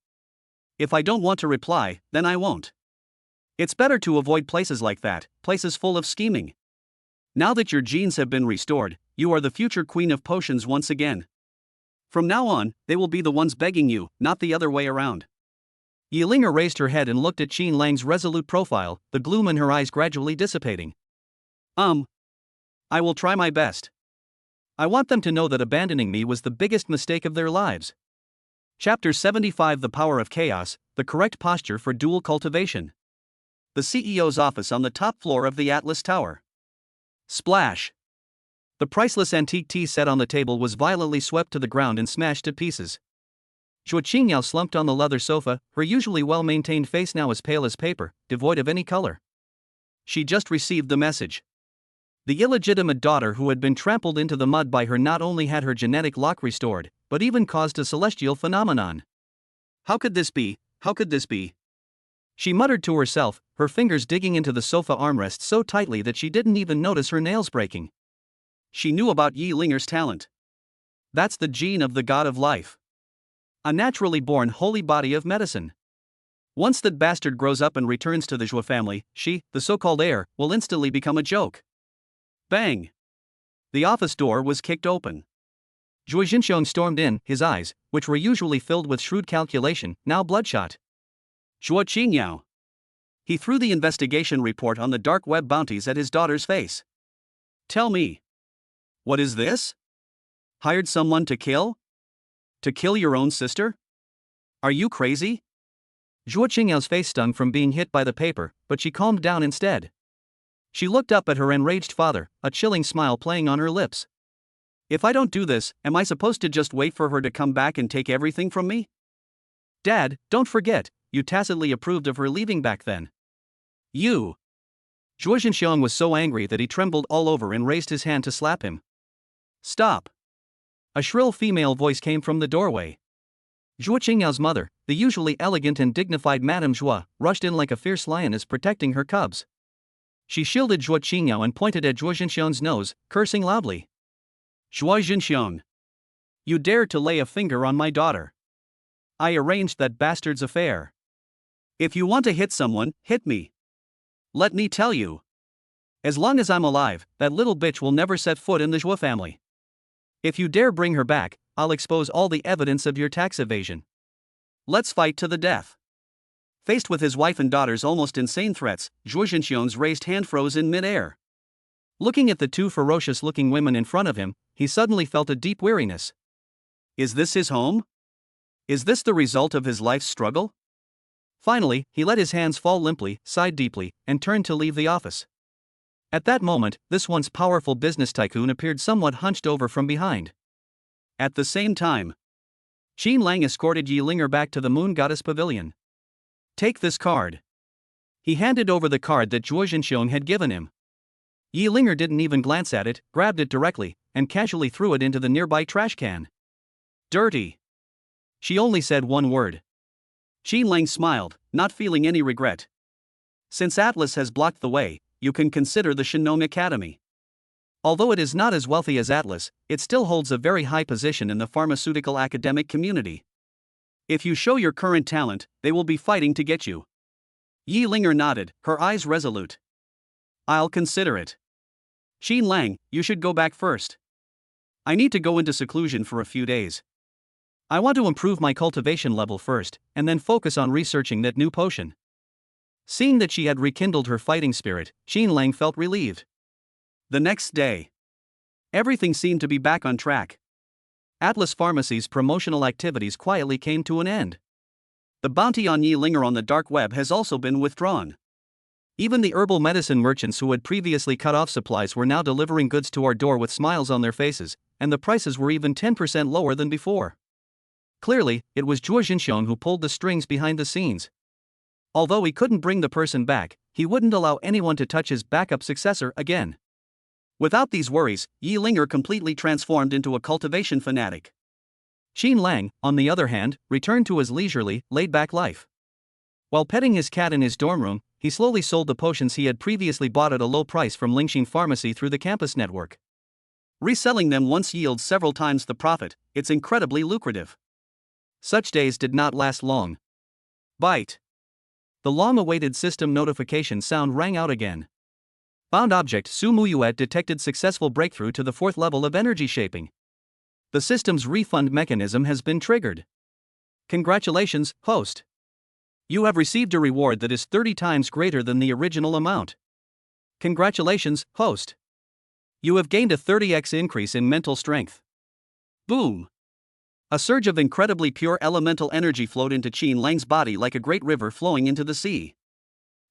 [SPEAKER 1] If I don't want to reply, then I won't. It's better to avoid places like that, places full of scheming. Now that your genes have been restored, you are the future queen of potions once again. From now on, they will be the ones begging you, not the other way around. Yi Linger raised her head and looked at Qin Lang's resolute profile, the gloom in her eyes gradually dissipating. I will try my best. I want them to know that abandoning me was the biggest mistake of their lives. Chapter 75 The Power of Chaos, the correct posture for duel cultivation. The CEO's office on the top floor of the Atlas Tower. Splash. The priceless antique tea set on the table was violently swept to the ground and smashed to pieces. Zhuo Qingyao slumped on the leather sofa, her usually well-maintained face now as pale as paper, devoid of any color. She just received the message. The illegitimate daughter who had been trampled into the mud by her not only had her genetic lock restored, but even caused a celestial phenomenon. How could this be? How could this be? She muttered to herself, her fingers digging into the sofa armrest so tightly that she didn't even notice her nails breaking. She knew about Yi Linger's talent. That's the gene of the god of life. A naturally born holy body of medicine. Once that bastard grows up and returns to the Zhuo family, she, the so-called heir, will instantly become a joke. Bang! The office door was kicked open. Zhuo Jinxiong stormed in, his eyes, which were usually filled with shrewd calculation, now bloodshot. Zhuo Qingyao. He threw the investigation report on the dark web bounties at his daughter's face. Tell me. What is this? Hired someone to kill? To kill your own sister? Are you crazy? Zhuo Qingyao's face stung from being hit by the paper, but she calmed down instead. She looked up at her enraged father, a chilling smile playing on her lips. If I don't do this, am I supposed to just wait for her to come back and take everything from me? Dad, don't forget, you tacitly approved of her leaving back then. You. Zhuo Jinxiong was so angry that he trembled all over and raised his hand to slap him. Stop. A shrill female voice came from the doorway. Zhuo Qingyao's mother, the usually elegant and dignified Madame Zhuo, rushed in like a fierce lioness protecting her cubs. She shielded Zhuo Qingyao and pointed at Zhuo Jinxiong's nose, cursing loudly. Zhuo Jinxiong. You dared to lay a finger on my daughter. I arranged that bastard's affair. If you want to hit someone, hit me. Let me tell you. As long as I'm alive, that little bitch will never set foot in the Zhuo family. If you dare bring her back, I'll expose all the evidence of your tax evasion. Let's fight to the death. Faced with his wife and daughter's almost insane threats, Zhuo Jinxiong's raised hand froze in mid-air. Looking at the two ferocious-looking women in front of him, he suddenly felt a deep weariness. Is this his home? Is this the result of his life's struggle? Finally, he let his hands fall limply, sighed deeply, and turned to leave the office. At that moment, this once powerful business tycoon appeared somewhat hunched over from behind. At the same time, Qin Lang escorted Yi Linger back to the Moon Goddess Pavilion. Take this card. He handed over the card that Zhuo Jinxiong had given him. Yi Linger didn't even glance at it, grabbed it directly, and casually threw it into the nearby trash can. Dirty. She only said one word. Qin Lang smiled, not feeling any regret. Since Atlas has blocked the way, you can consider the Shinong Academy. Although it is not as wealthy as Atlas, it still holds a very high position in the pharmaceutical academic community. If you show your current talent, they will be fighting to get you. Yi Linger nodded, her eyes resolute. I'll consider it. Qin Lang, you should go back first. I need to go into seclusion for a few days. I want to improve my cultivation level first, and then focus on researching that new potion. Seeing that she had rekindled her fighting spirit, Qin Lang felt relieved. The next day, everything seemed to be back on track. Atlas Pharmacy's promotional activities quietly came to an end. The bounty on Yi Linger on the dark web has also been withdrawn. Even the herbal medicine merchants who had previously cut off supplies were now delivering goods to our door with smiles on their faces, and the prices were even 10% lower than before. Clearly, it was Zhuo Jinxiong who pulled the strings behind the scenes. Although he couldn't bring the person back, he wouldn't allow anyone to touch his backup successor again. Without these worries, Yi Linger completely transformed into a cultivation fanatic. Qin Lang, on the other hand, returned to his leisurely, laid-back life. While petting his cat in his dorm room, he slowly sold the potions he had previously bought at a low price from Lingxin Pharmacy through the campus network. Reselling them once yields several times the profit. It's incredibly lucrative. Such days did not last long. Bite. The long-awaited system notification sound rang out again. Found object Su Muyue detected successful breakthrough to the 4th level of energy shaping. The system's refund mechanism has been triggered. Congratulations, host. You have received a reward that is 30 times greater than the original amount. Congratulations, host. You have gained a 30x increase in mental strength. Boom. A surge of incredibly pure elemental energy flowed into Qin Lang's body like a great river flowing into the sea.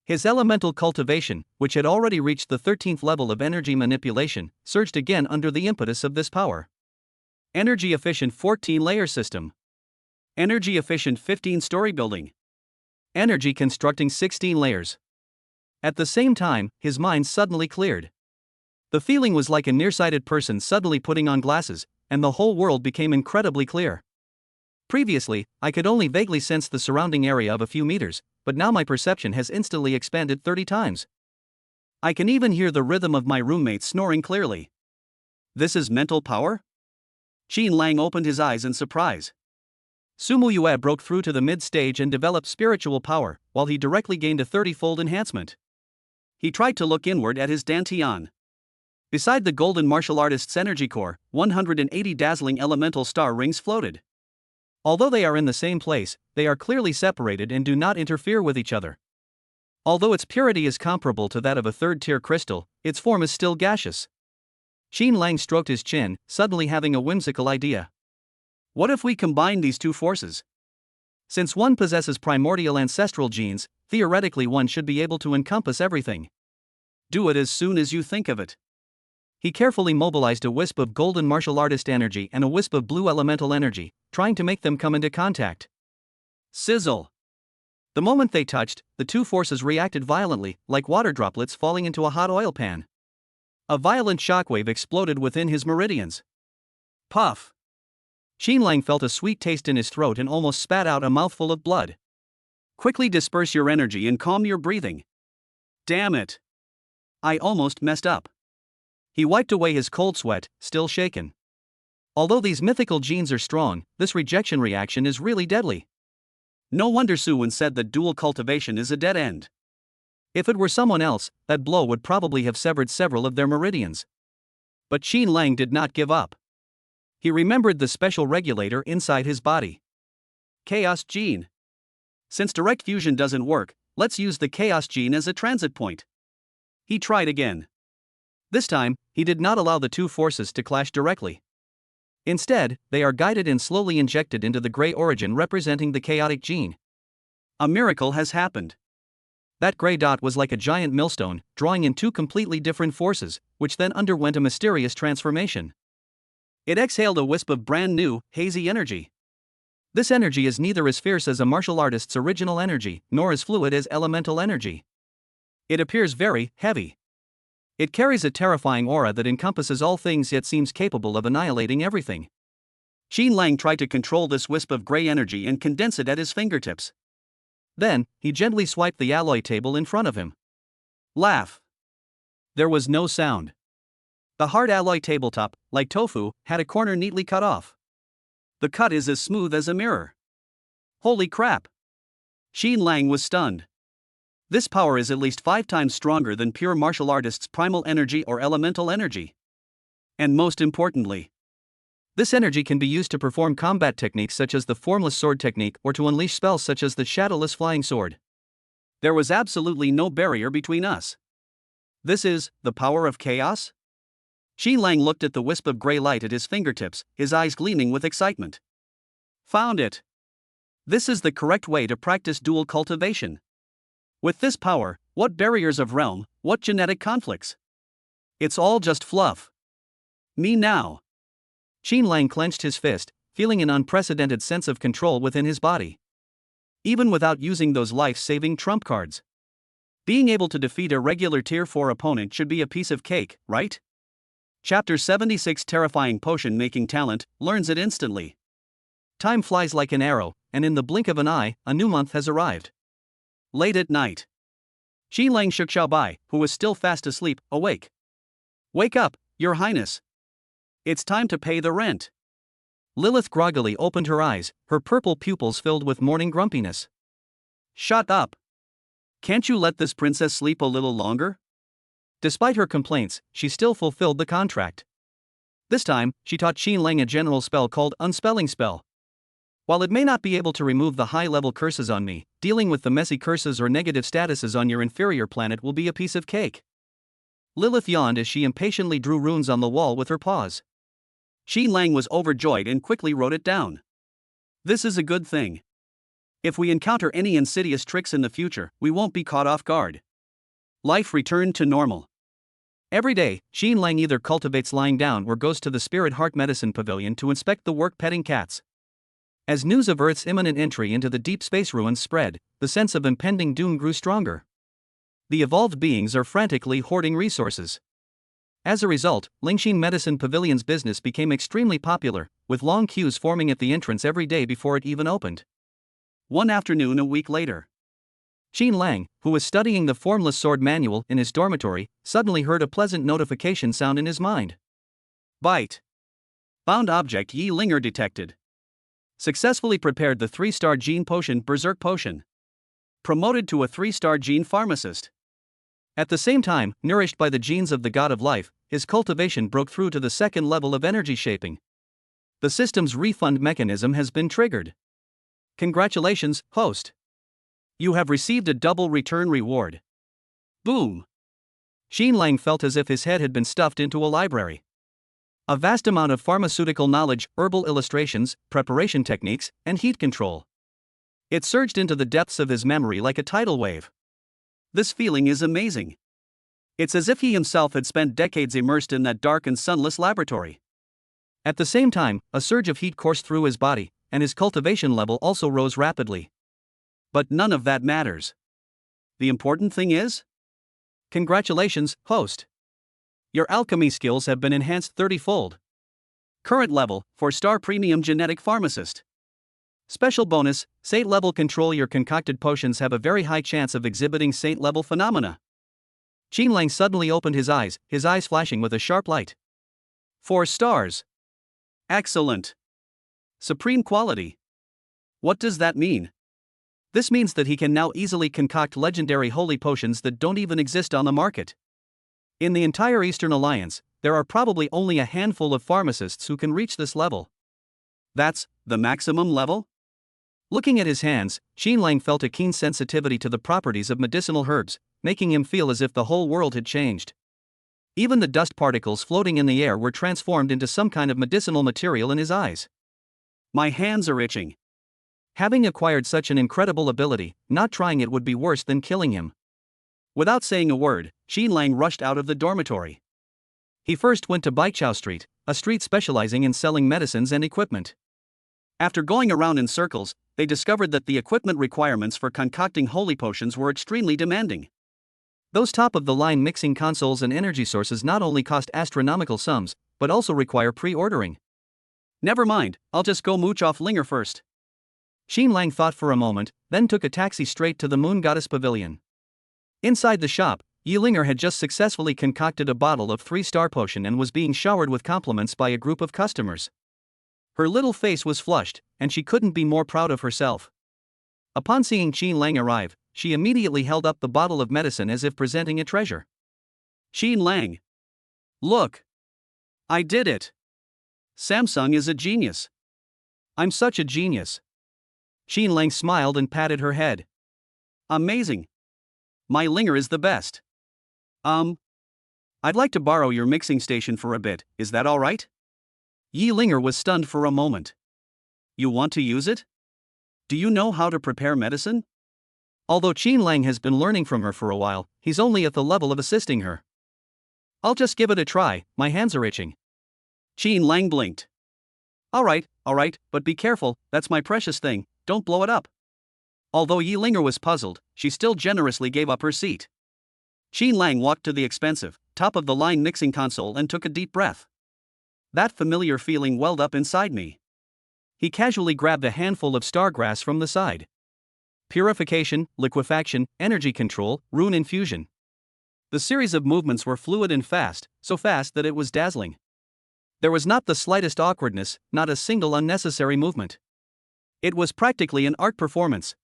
[SPEAKER 1] His elemental cultivation, which had already reached the 13th level of energy manipulation, surged again under the impetus of this power. Energy-efficient 14-layer system. Energy-efficient 15-story building. Energy constructing 16 layers. At the same time, his mind suddenly cleared. The feeling was like a nearsighted person suddenly putting on glasses, and the whole world became incredibly clear. Previously, I could only vaguely sense the surrounding area of a few meters, but now my perception has instantly expanded 30 times. I can even hear the rhythm of my roommates snoring clearly. This is mental power? Qin Lang opened his eyes in surprise. Su Muyue broke through to the mid-stage and developed spiritual power, while he directly gained a 30-fold enhancement. He tried to look inward at his dantian. Beside the golden martial artist's energy core, 180 dazzling elemental star rings floated. Although they are in the same place, they are clearly separated and do not interfere with each other. Although its purity is comparable to that of a third-tier crystal, its form is still gaseous. Qin Lang stroked his chin, suddenly having a whimsical idea. What if we combine these two forces? Since one possesses primordial ancestral genes, theoretically one should be able to encompass everything. Do it as soon as you think of it. He carefully mobilized a wisp of golden martial artist energy and a wisp of blue elemental energy, trying to make them come into contact. Sizzle! The moment they touched, the two forces reacted violently, like water droplets falling into a hot oil pan. A violent shockwave exploded within his meridians. Puff! Qin Lang felt a sweet taste in his throat and almost spat out a mouthful of blood. Quickly disperse your energy and calm your breathing. Damn it! I almost messed up. He wiped away his cold sweat, still shaken. Although these mythical genes are strong, this rejection reaction is really deadly. No wonder Suwon said that dual cultivation is a dead end. If it were someone else, that blow would probably have severed several of their meridians. But Qin Lang did not give up. He remembered the special regulator inside his body. Chaos Gene. Since direct fusion doesn't work, let's use the Chaos Gene as a transit point. He tried again. This time, he did not allow the two forces to clash directly. Instead, they are guided and slowly injected into the gray origin representing the chaotic gene. A miracle has happened. That gray dot was like a giant millstone, drawing in two completely different forces, which then underwent a mysterious transformation. It exhaled a wisp of brand new, hazy energy. This energy is neither as fierce as a martial artist's original energy, nor as fluid as elemental energy. It appears very heavy. It carries a terrifying aura that encompasses all things yet seems capable of annihilating everything. Qin Lang tried to control this wisp of gray energy and condense it at his fingertips. Then, he gently swiped the alloy table in front of him. Laugh. There was no sound. The hard alloy tabletop, like tofu, had a corner neatly cut off. The cut is as smooth as a mirror. Holy crap! Qin Lang was stunned. This power is at least 5 times stronger than pure martial artist's primal energy or elemental energy. And most importantly, This energy can be used to perform combat techniques such as the formless sword technique or to unleash spells such as the shadowless flying sword. There was absolutely no barrier between us. This is the power of chaos? Xi Lang looked at the wisp of gray light at his fingertips, his eyes gleaming with excitement. Found it. This is the correct way to practice dual cultivation. With this power, what barriers of realm, what genetic conflicts? It's all just fluff. Me now. Xi Lang clenched his fist, feeling an unprecedented sense of control within his body. Even without using those life-saving trump cards. Being able to defeat a regular Tier 4 opponent should be a piece of cake, right? Chapter 76 Terrifying Potion Making Talent, learns it instantly. Time flies like an arrow, and in the blink of an eye, a new month has arrived. Late at night. Xi Lang shook Bai, who was still fast asleep, awake. Wake up, Your Highness. It's time to pay the rent. Lilith groggily opened her eyes, her purple pupils filled with morning grumpiness. Shut up. Can't you let this princess sleep a little longer? Despite her complaints, she still fulfilled the contract. This time, she taught Xi Lang a general spell called Unspelling Spell. While it may not be able to remove the high-level curses on me, dealing with the messy curses or negative statuses on your inferior planet will be a piece of cake. Lilith yawned as she impatiently drew runes on the wall with her paws. Xi Lang was overjoyed and quickly wrote it down. This is a good thing. If we encounter any insidious tricks in the future, we won't be caught off guard. Life returned to normal. Every day, Xi Lang either cultivates lying down or goes to the Spirit Heart Medicine Pavilion to inspect the work petting cats. As news of Earth's imminent entry into the deep space ruins spread, the sense of impending doom grew stronger. The evolved beings are frantically hoarding resources. As a result, Lingxin Medicine Pavilion's business became extremely popular, with long queues forming at the entrance every day before it even opened. One afternoon a week later, Xi Lang, who was studying the Formless Sword manual in his dormitory, suddenly heard a pleasant notification sound in his mind. Byte. Found object Yi Linger detected. Successfully prepared the 3-star gene potion Berserk Potion. Promoted to a 3-star gene pharmacist. At the same time, nourished by the genes of the God of Life, his cultivation broke through to the second level of energy shaping. The system's refund mechanism has been triggered. Congratulations, host. You have received a double return reward. Boom. Xi Lang felt as if his head had been stuffed into a library. A vast amount of pharmaceutical knowledge, herbal illustrations, preparation techniques, and heat control. It surged into the depths of his memory like a tidal wave. This feeling is amazing. It's as if he himself had spent decades immersed in that dark and sunless laboratory. At the same time, a surge of heat coursed through his body, and his cultivation level also rose rapidly. But none of that matters. The important thing is? Congratulations, host. Your alchemy skills have been enhanced 30-fold. Current level, 4-star premium genetic pharmacist. Special bonus, saint-level control. Your concocted potions have a very high chance of exhibiting saint-level phenomena. Xi Lang suddenly opened his eyes flashing with a sharp light. 4 stars. Excellent. Supreme quality. What does that mean? This means that he can now easily concoct legendary holy potions that don't even exist on the market. In the entire Eastern Alliance, there are probably only a handful of pharmacists who can reach this level. That's the maximum level? Looking at his hands, Xi Lang felt a keen sensitivity to the properties of medicinal herbs, making him feel as if the whole world had changed. Even the dust particles floating in the air were transformed into some kind of medicinal material in his eyes. My hands are itching. Having acquired such an incredible ability, not trying it would be worse than killing him. Without saying a word, Xi Lang rushed out of the dormitory. He first went to Baiqiao Street, a street specializing in selling medicines and equipment. After going around in circles, they discovered that the equipment requirements for concocting holy potions were extremely demanding. Those top-of-the-line mixing consoles and energy sources not only cost astronomical sums, but also require pre-ordering. Never mind, I'll just go mooch off Linger first. Xi Lang thought for a moment, then took a taxi straight to the Moon Goddess Pavilion. Inside the shop, Yi Linger had just successfully concocted a bottle of 3-star potion and was being showered with compliments by a group of customers. Her little face was flushed, and she couldn't be more proud of herself. Upon seeing Xi Lang arrive, she immediately held up the bottle of medicine as if presenting a treasure. Xi Lang. Look! I did it! Samsung is a genius. I'm such a genius. Qin Lang smiled and patted her head. Amazing. My Linger is the best. I'd like to borrow your mixing station for a bit, is that alright? Yi Linger was stunned for a moment. You want to use it? Do you know how to prepare medicine? Although Qin Lang has been learning from her for a while, he's only at the level of assisting her. I'll just give it a try, my hands are itching. Qin Lang blinked. Alright, but be careful, that's my precious thing, don't blow it up. Although Yi Linger was puzzled, she still generously gave up her seat. Qin Lang walked to the expensive, top-of-the-line mixing console and took a deep breath. That familiar feeling welled up inside me. He casually grabbed a handful of stargrass from the side. Purification, liquefaction, energy control, rune infusion. The series of movements were fluid and fast, so fast that it was dazzling. There was not the slightest awkwardness, not a single unnecessary movement. It was practically an art performance.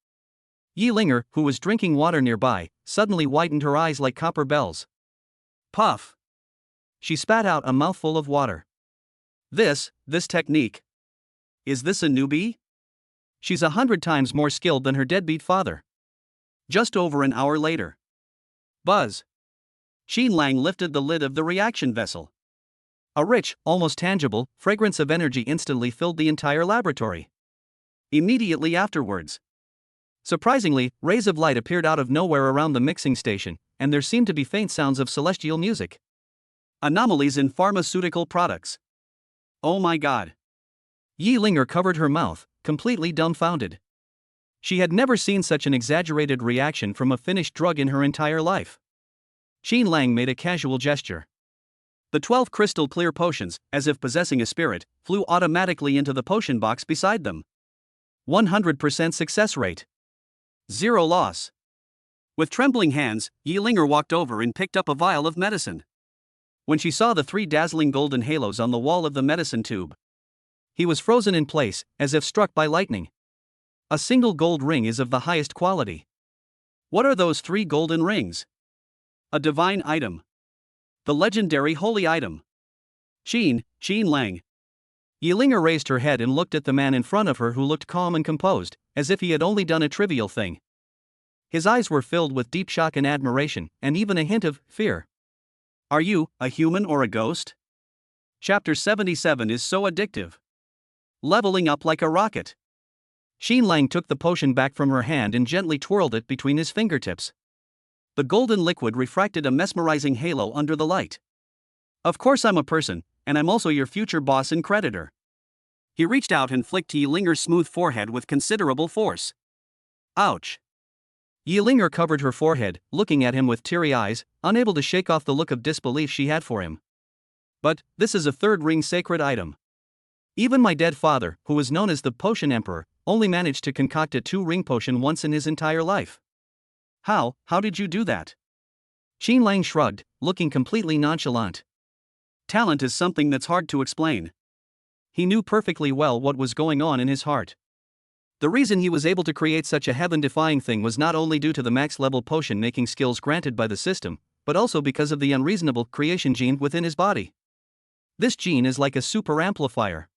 [SPEAKER 1] Yi Linger, who was drinking water nearby, suddenly widened her eyes like copper bells. Puff! She spat out a mouthful of water. This technique. Is this a newbie? She's 100 times more skilled than her deadbeat father. Just over an hour later. Buzz. Qin Lang lifted the lid of the reaction vessel. A rich, almost tangible, fragrance of energy instantly filled the entire laboratory. Immediately afterwards, surprisingly, rays of light appeared out of nowhere around the mixing station, and there seemed to be faint sounds of celestial music. Anomalies in pharmaceutical products. Oh my god. Yi Linger covered her mouth, completely dumbfounded. She had never seen such an exaggerated reaction from a finished drug in her entire life. Qin Lang made a casual gesture. The 12 crystal clear potions, as if possessing a spirit, flew automatically into the potion box beside them. 100% success rate. 0 loss. With trembling hands, Yi Linger walked over and picked up a vial of medicine. When she saw the 3 dazzling golden halos on the wall of the medicine tube, he was frozen in place, as if struck by lightning. A single gold ring is of the highest quality. What are those 3 golden rings? A divine item. The legendary holy item. Qin Lang. Yi Linger raised her head and looked at the man in front of her, who looked calm and composed, as if he had only done a trivial thing. His eyes were filled with deep shock and admiration, and even a hint of fear. Are you a human or a ghost? Chapter 77 is so addictive. Leveling up like a rocket. Qin Lang took the potion back from her hand and gently twirled it between his fingertips. The golden liquid refracted a mesmerizing halo under the light. Of course I'm a person, and I'm also your future boss and creditor. He reached out and flicked Yi Linger's smooth forehead with considerable force. Ouch. Yi Linger covered her forehead, looking at him with teary eyes, unable to shake off the look of disbelief she had for him. But this is a 3rd ring sacred item. Even my dead father, who was known as the Potion Emperor, only managed to concoct a 2-ring potion once in his entire life. How did you do that? Qin Lang shrugged, looking completely nonchalant. Talent is something that's hard to explain. He knew perfectly well what was going on in his heart. The reason he was able to create such a heaven-defying thing was not only due to the max-level potion-making skills granted by the system, but also because of the unreasonable creation gene within his body. This gene is like a super amplifier.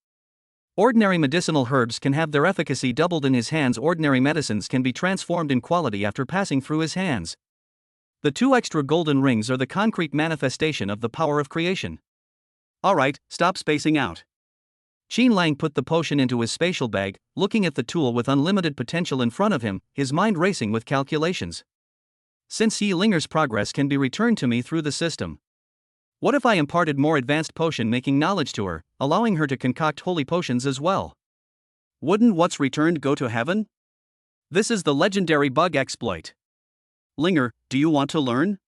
[SPEAKER 1] Ordinary medicinal herbs can have their efficacy doubled in his hands. Ordinary medicines can be transformed in quality after passing through his hands. The 2 extra golden rings are the concrete manifestation of the power of creation. Alright, stop spacing out. Qin Lang put the potion into his spatial bag, looking at the tool with unlimited potential in front of him, his mind racing with calculations. Since Yi Linger's progress can be returned to me through the system, what if I imparted more advanced potion-making knowledge to her, allowing her to concoct holy potions as well? Wouldn't what's returned go to heaven? This is the legendary bug exploit. Linger, do you want to learn?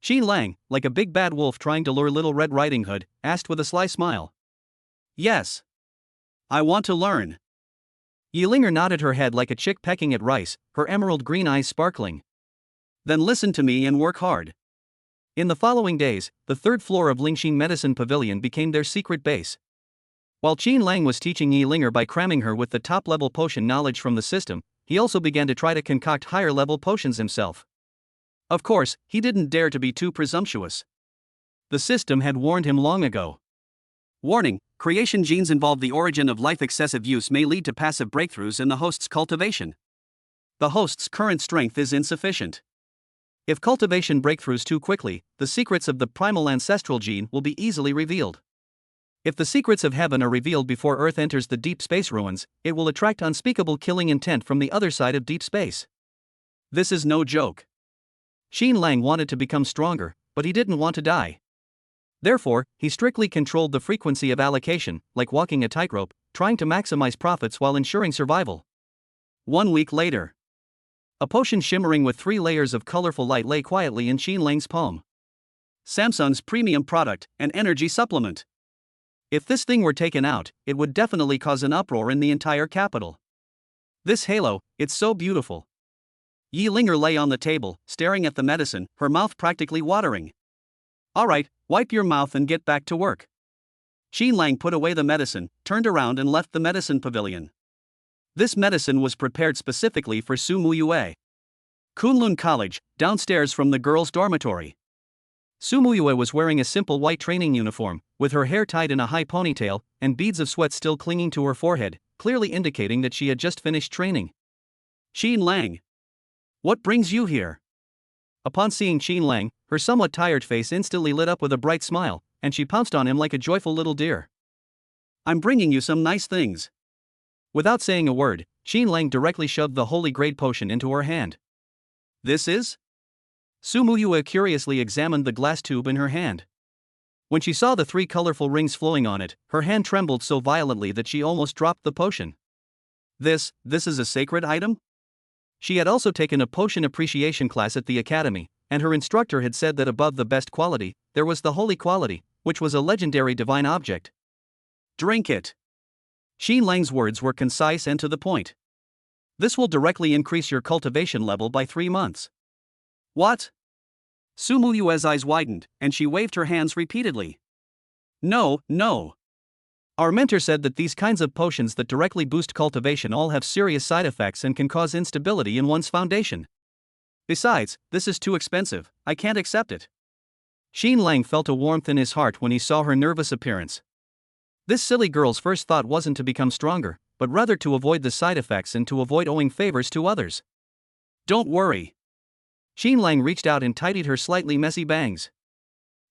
[SPEAKER 1] Qin Lang, like a big bad wolf trying to lure Little Red Riding Hood, asked with a sly smile. Yes. I want to learn. Yi Linger nodded her head like a chick pecking at rice, her emerald green eyes sparkling. Then listen to me and work hard. In the following days, the 3rd floor of Lingxin Medicine Pavilion became their secret base. While Qin Lang was teaching Yi Linger by cramming her with the top-level potion knowledge from the system, he also began to try to concoct higher-level potions himself. Of course, he didn't dare to be too presumptuous. The system had warned him long ago. Warning, Creation genes involve the origin of life. Excessive use may lead to passive breakthroughs in the host's cultivation. The host's current strength is insufficient. If cultivation breakthroughs too quickly, the secrets of the primal ancestral gene will be easily revealed. If the secrets of heaven are revealed before Earth enters the deep space ruins, it will attract unspeakable killing intent from the other side of deep space. This is no joke. Xin Lang wanted to become stronger, but he didn't want to die. Therefore, he strictly controlled the frequency of allocation, like walking a tightrope, trying to maximize profits while ensuring survival. 1 week later, a potion shimmering with 3 layers of colorful light lay quietly in Xin Lang's palm. Samsung's premium product, an energy supplement. If this thing were taken out, it would definitely cause an uproar in the entire capital. This halo, it's so beautiful. Yi Linger lay on the table, staring at the medicine, her mouth practically watering. Alright, wipe your mouth and get back to work. Xin Lang put away the medicine, turned around and left the medicine pavilion. This medicine was prepared specifically for Su Muyue. Kunlun College, downstairs from the girls' dormitory. Su Muyue was wearing a simple white training uniform, with her hair tied in a high ponytail, and beads of sweat still clinging to her forehead, clearly indicating that she had just finished training. Xin Lang. What brings you here? Upon seeing Xin Lang, her somewhat tired face instantly lit up with a bright smile, and she pounced on him like a joyful little deer. I'm bringing you some nice things. Without saying a word, Xin Lang directly shoved the holy grade potion into her hand. This is? Su Muyue curiously examined the glass tube in her hand. When she saw the 3 colorful rings flowing on it, her hand trembled so violently that she almost dropped the potion. This is a sacred item? She had also taken a potion appreciation class at the academy, and her instructor had said that above the best quality, there was the holy quality, which was a legendary divine object. Drink it. Xin Lang's words were concise and to the point. This will directly increase your cultivation level by 3 months. What? Su Muyue's eyes widened, and she waved her hands repeatedly. No. Our mentor said that these kinds of potions that directly boost cultivation all have serious side effects and can cause instability in one's foundation. Besides, this is too expensive, I can't accept it. Xin Lang felt a warmth in his heart when he saw her nervous appearance. This silly girl's first thought wasn't to become stronger, but rather to avoid the side effects and to avoid owing favors to others. Don't worry. Xin Lang reached out and tidied her slightly messy bangs.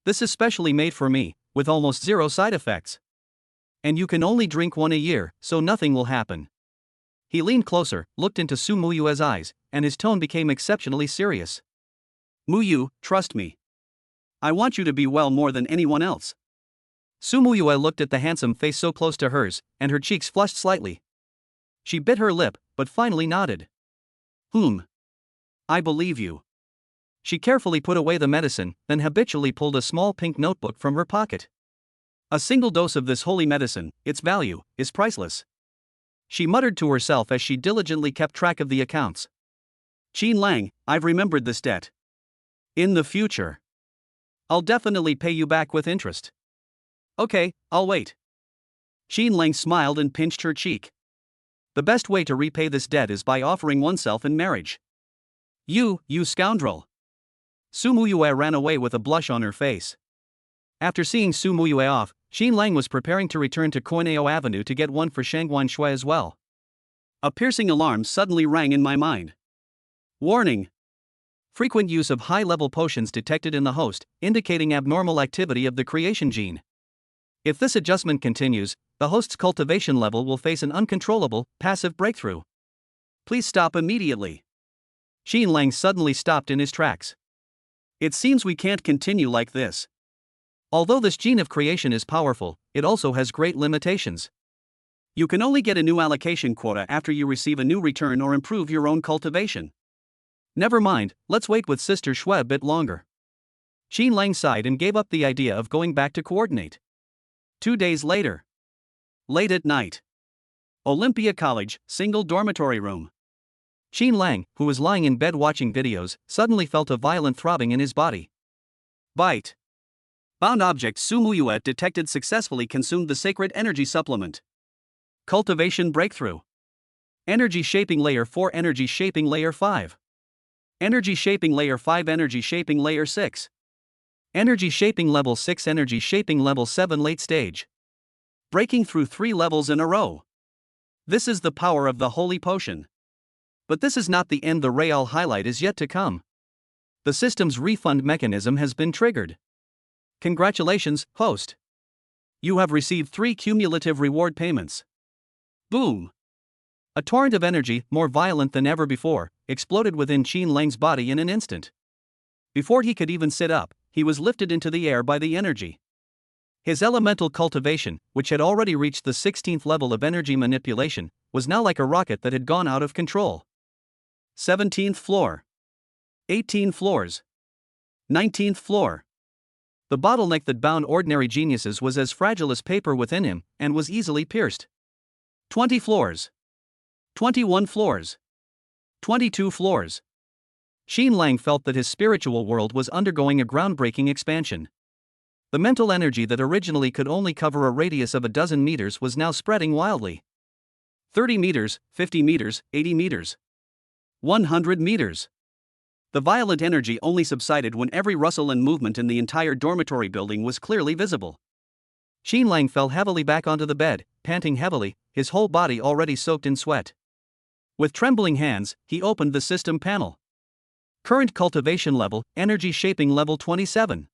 [SPEAKER 1] This is specially made for me, with almost 0 side effects. And you can only drink 1 a year, so nothing will happen. He leaned closer, looked into Su Muyue's eyes, and his tone became exceptionally serious. Muyue, trust me. I want you to be well more than anyone else. Su Muyue looked at the handsome face so close to hers, and her cheeks flushed slightly. She bit her lip, but finally nodded. I believe you. She carefully put away the medicine, then habitually pulled a small pink notebook from her pocket. A single dose of this holy medicine, its value, is priceless. She muttered to herself as she diligently kept track of the accounts. Xin Lang, I've remembered this debt. In the future, I'll definitely pay you back with interest. Okay, I'll wait. Xin Lang smiled and pinched her cheek. The best way to repay this debt is by offering oneself in marriage. You scoundrel. Su Muyue ran away with a blush on her face. After seeing Su Muyue off, Xin Lang was preparing to return to Coineo Avenue to get one for Shangguan Shui as well. A piercing alarm suddenly rang in my mind. Warning! Frequent use of high-level potions detected in the host, indicating abnormal activity of the creation gene. If this adjustment continues, the host's cultivation level will face an uncontrollable, passive breakthrough. Please stop immediately. Xin Lang suddenly stopped in his tracks. It seems we can't continue like this. Although this gene of creation is powerful, it also has great limitations. You can only get a new allocation quota after you receive a new return or improve your own cultivation. Never mind, let's wait with Sister Shui a bit longer. Xin Lang sighed and gave up the idea of going back to coordinate. 2 days later. Late at night. Olympia College, single dormitory room. Xin Lang, who was lying in bed watching videos, suddenly felt a violent throbbing in his body. Bite. Bound object Su Muyue detected successfully consumed the sacred energy supplement. Cultivation breakthrough. Energy shaping layer 4, energy shaping layer 5. Energy shaping layer 5, energy shaping layer 6. Energy shaping level 6, energy shaping level 7 late stage. breaking through 3 levels in a row. This is the power of the holy potion. But this is not the end. The real highlight is yet to come. The system's refund mechanism has been triggered. Congratulations, host. You have received 3 cumulative reward payments. Boom! A torrent of energy, more violent than ever before, exploded within Qin Lang's body in an instant. Before he could even sit up, he was lifted into the air by the energy. His elemental cultivation, which had already reached the 16th level of energy manipulation, was now like a rocket that had gone out of control. 17th floor. 18 floors. 19th floor. The bottleneck that bound ordinary geniuses was as fragile as paper within him, and was easily pierced. 20 floors. 21 floors. 22 floors. Qin Lang felt that his spiritual world was undergoing a groundbreaking expansion. The mental energy that originally could only cover a radius of a dozen meters was now spreading wildly. 30 meters, 50 meters, 80 meters. 100 meters. The violent energy only subsided when every rustle and movement in the entire dormitory building was clearly visible. Qin Lang fell heavily back onto the bed, panting heavily, his whole body already soaked in sweat. With trembling hands, he opened the system panel. Current cultivation level, energy shaping level 27.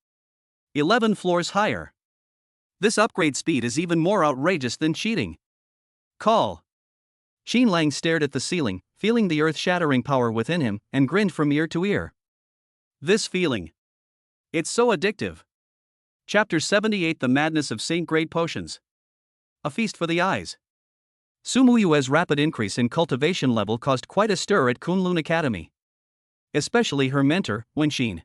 [SPEAKER 1] 11 floors higher. This upgrade speed is even more outrageous than cheating. Call. Qin Lang stared at the ceiling, feeling the earth-shattering power within him, and grinned from ear to ear. This feeling. It's so addictive. Chapter 78: The Madness of Saint-Grade Potions. A feast for the eyes. Muyue's rapid increase in cultivation level caused quite a stir at Kunlun Academy. Especially her mentor, Wenxin.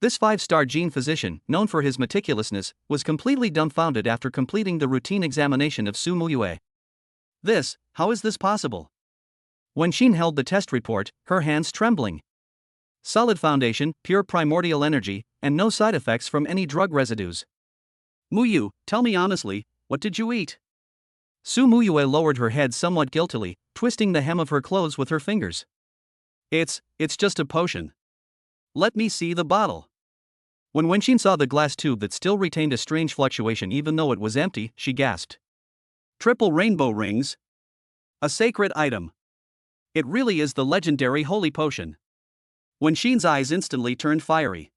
[SPEAKER 1] This 5-star gene physician, known for his meticulousness, was completely dumbfounded after completing the routine examination of Muyue. How is this possible? Wenxin held the test report, her hands trembling. Solid foundation, pure primordial energy, and no side effects from any drug residues. Muyue, tell me honestly, what did you eat? Muyue lowered her head somewhat guiltily, twisting the hem of her clothes with her fingers. It's just a potion. Let me see the bottle. When Wenxin saw the glass tube that still retained a strange fluctuation even though it was empty, she gasped. Triple rainbow rings? A sacred item. It really is the legendary holy potion. Wenxin's eyes instantly turned fiery.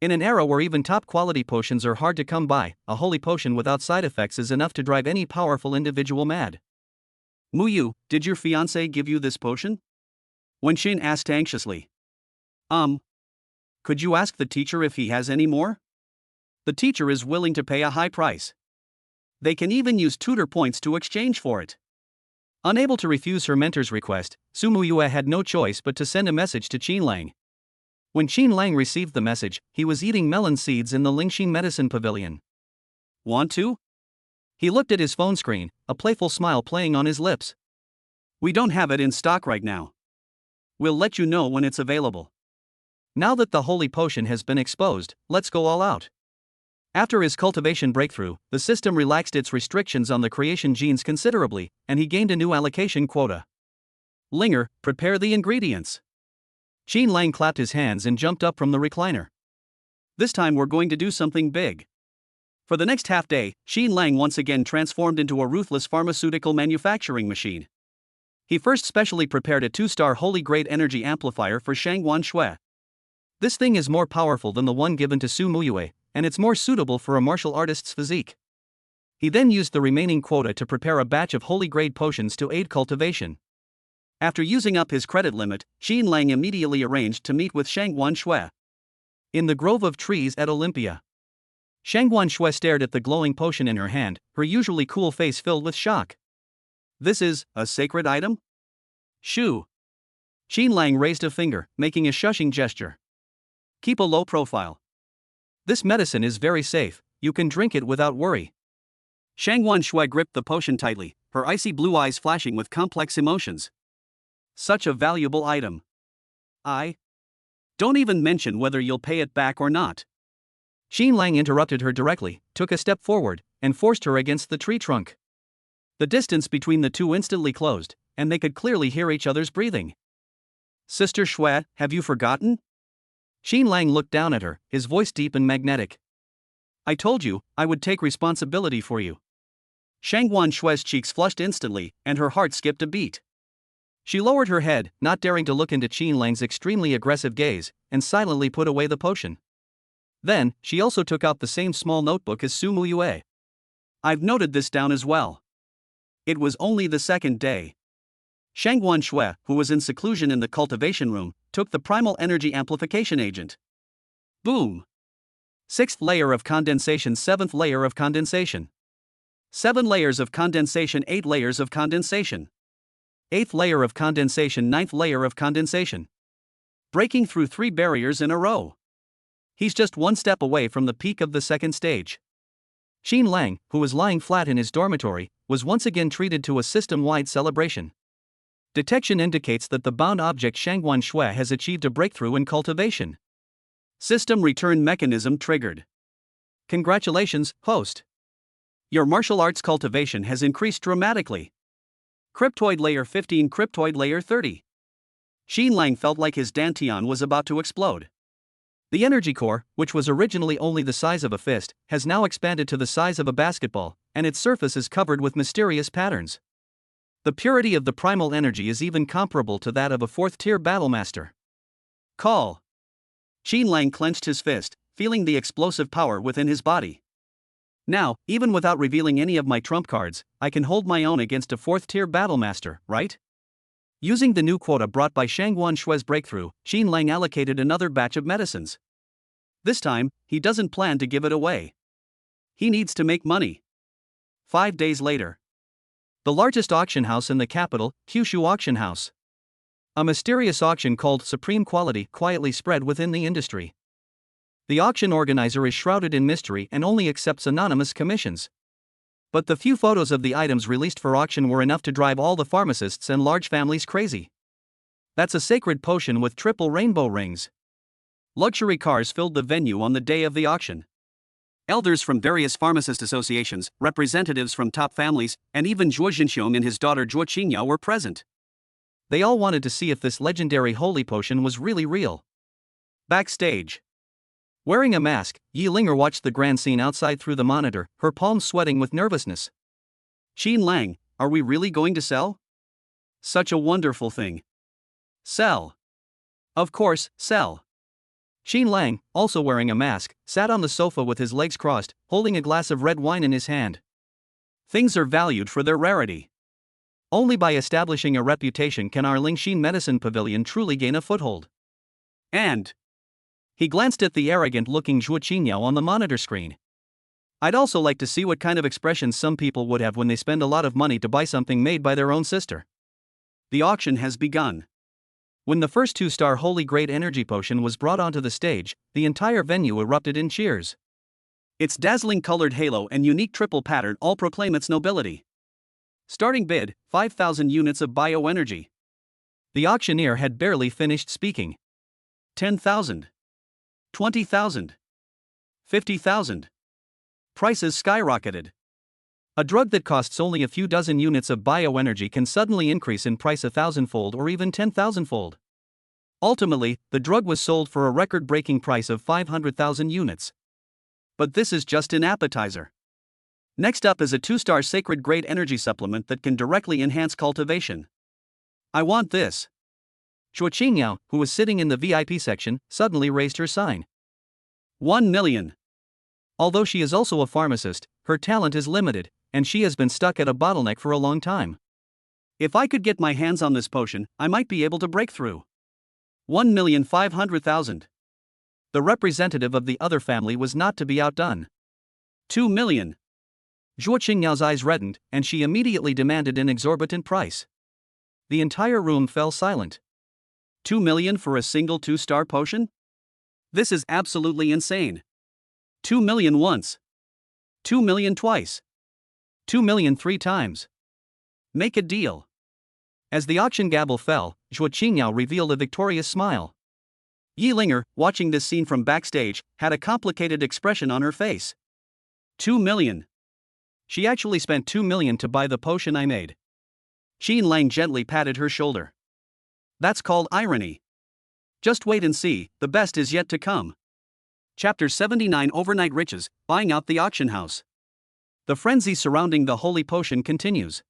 [SPEAKER 1] In an era where even top-quality potions are hard to come by, a holy potion without side effects is enough to drive any powerful individual mad. Muyue, did your fiancé give you this potion? Wenxin asked anxiously. Could you ask the teacher if he has any more? The teacher is willing to pay a high price. They can even use tutor points to exchange for it. Unable to refuse her mentor's request, Muyue had no choice but to send a message to Qin Lang. When Qin Lang received the message, he was eating melon seeds in the Lingxing Medicine Pavilion. Want to? He looked at his phone screen, a playful smile playing on his lips. We don't have it in stock right now. We'll let you know when it's available. Now that the holy potion has been exposed, let's go all out. After his cultivation breakthrough, the system relaxed its restrictions on the creation genes considerably, and he gained a new allocation quota. Linger, prepare the ingredients. Qin Lang clapped his hands and jumped up from the recliner. This time we're going to do something big. For the next half day, Qin Lang once again transformed into a ruthless pharmaceutical manufacturing machine. He first specially prepared a 2-star holy-grade energy amplifier for Shangguan Shui. This thing is more powerful than the one given to Muyue, and it's more suitable for a martial artist's physique. He then used the remaining quota to prepare a batch of holy-grade potions to aid cultivation. After using up his credit limit, Qin Lang immediately arranged to meet with Shangguan Shui. In the grove of trees at Olympia. Shangguan Shui stared at the glowing potion in her hand, her usually cool face filled with shock. This is a sacred item? Shoo. Qin Lang raised a finger, making a shushing gesture. Keep a low profile. This medicine is very safe, you can drink it without worry. Shangguan Shui gripped the potion tightly, her icy blue eyes flashing with complex emotions. Such a valuable item. Don't even mention whether you'll pay it back or not. Qin Lang interrupted her directly, took a step forward, and forced her against the tree trunk. The distance between the two instantly closed, and they could clearly hear each other's breathing. Sister Shui, have you forgotten? Qin Lang looked down at her, his voice deep and magnetic. I told you, I would take responsibility for you. Shangguan Shui's cheeks flushed instantly, and her heart skipped a beat. She lowered her head, not daring to look into Qin Lang's extremely aggressive gaze, and silently put away the potion. Then, she also took out the same small notebook as Su Muyue. I've noted this down as well. It was only the second day. Shangguan Shui, who was in seclusion in the cultivation room, took the primal energy amplification agent. Boom! 6th layer of condensation, 7th layer of condensation. 7 layers of condensation, 8 layers of condensation. 8th layer of condensation, 9th layer of condensation. Breaking through 3 barriers in a row. He's just one step away from the peak of the second stage. Qin Lang, who was lying flat in his dormitory, was once again treated to a system-wide celebration. Detection indicates that the bound object Shangguan Shui has achieved a breakthrough in cultivation. System return mechanism triggered. Congratulations, host. Your martial arts cultivation has increased dramatically. Cryptoid layer 15, cryptoid layer 30. Qin Lang felt like his dantian was about to explode. The energy core, which was originally only the size of a fist, has now expanded to the size of a basketball, and its surface is covered with mysterious patterns. The purity of the primal energy is even comparable to that of a 4th-tier battlemaster. Call. Qin Lang clenched his fist, feeling the explosive power within his body. Now, even without revealing any of my trump cards, I can hold my own against a 4th-tier battlemaster, right? Using the new quota brought by Shangguan Shui's breakthrough, Qin Lang allocated another batch of medicines. This time, he doesn't plan to give it away. He needs to make money. 5 days later. The largest auction house in the capital, Kyushu Auction House. A mysterious auction called Supreme Quality quietly spread within the industry. The auction organizer is shrouded in mystery and only accepts anonymous commissions. But the few photos of the items released for auction were enough to drive all the pharmacists and large families crazy. That's a sacred potion with triple rainbow rings. Luxury cars filled the venue on the day of the auction. Elders from various pharmacist associations, representatives from top families, and even Zhuo Jinxiong and his daughter Zhuo Qingyao were present. They all wanted to see if this legendary holy potion was really real. Backstage. Wearing a mask, Yi Linger watched the grand scene outside through the monitor, her palms sweating with nervousness. Qin Lang, are we really going to sell? Such a wonderful thing. Sell. Of course, sell. Qin Lang, also wearing a mask, sat on the sofa with his legs crossed, holding a glass of red wine in his hand. Things are valued for their rarity. Only by establishing a reputation can our Lingxin Medicine Pavilion truly gain a foothold. And he glanced at the arrogant-looking Zhuo Qingyao on the monitor screen. I'd also like to see what kind of expressions some people would have when they spend a lot of money to buy something made by their own sister. The auction has begun. When the first 2-star Holy Great Energy Potion was brought onto the stage, the entire venue erupted in cheers. Its dazzling colored halo and unique triple pattern all proclaim its nobility. Starting bid, 5,000 units of bioenergy. The auctioneer had barely finished speaking. 10,000. 20,000. 50,000. Prices skyrocketed. A drug that costs only a few dozen units of bioenergy can suddenly increase in price 1,000-fold or even 10,000-fold. Ultimately, the drug was sold for a record-breaking price of 500,000 units. But this is just an appetizer. Next up is a 2-star sacred grade energy supplement that can directly enhance cultivation. I want this. Zhuo Qingyao, who was sitting in the VIP section, suddenly raised her sign. 1 million. Although she is also a pharmacist, her talent is limited, and she has been stuck at a bottleneck for a long time. If I could get my hands on this potion, I might be able to break through. 1,500,000. The representative of the other family was not to be outdone. 2 million. Zhuo Qingyao's eyes reddened, and she immediately demanded an exorbitant price. The entire room fell silent. 2 million for a single 2-star potion? This is absolutely insane. 2 million once. 2 million twice. 2 million 3 times. Make a deal. As the auction gavel fell, Zhuo Qingyao revealed a victorious smile. Yi Linger, watching this scene from backstage, had a complicated expression on her face. 2 million. She actually spent 2 million to buy the potion I made. Qin Lang gently patted her shoulder. That's called irony. Just wait and see, the best is yet to come. Chapter 79 Overnight Riches, Buying Out the Auction House. The frenzy surrounding the holy potion continues.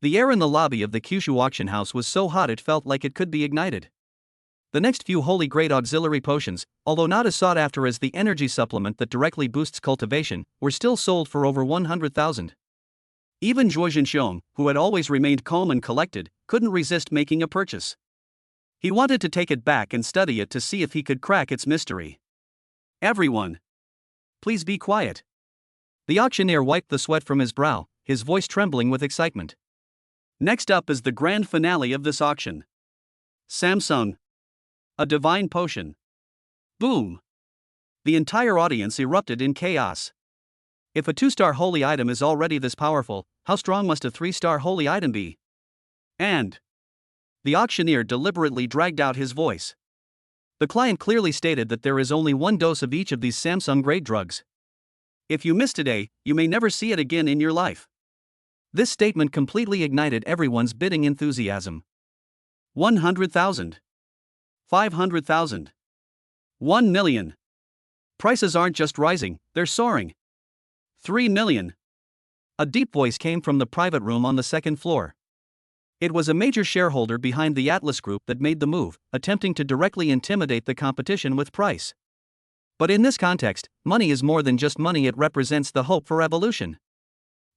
[SPEAKER 1] The air in the lobby of the Kyushu auction house was so hot it felt like it could be ignited. The next few holy grade auxiliary potions, although not as sought after as the energy supplement that directly boosts cultivation, were still sold for over 100,000. Even Bai Qianqian, who had always remained calm and collected, couldn't resist making a purchase. He wanted to take it back and study it to see if he could crack its mystery. Everyone, please be quiet. The auctioneer wiped the sweat from his brow, his voice trembling with excitement. Next up is the grand finale of this auction. Samsung. A divine potion. Boom! The entire audience erupted in chaos. If a 2-star holy item is already this powerful, how strong must a 3-star holy item be? And the auctioneer deliberately dragged out his voice. The client clearly stated that there is only one dose of each of these Samsung-grade drugs. If you miss today, you may never see it again in your life. This statement completely ignited everyone's bidding enthusiasm. 100,000. 500,000. 1 million. Prices aren't just rising, they're soaring. 3 million. A deep voice came from the private room on the second floor. It was a major shareholder behind the Atlas Group that made the move, attempting to directly intimidate the competition with price. But in this context, money is more than just money, it represents the hope for evolution.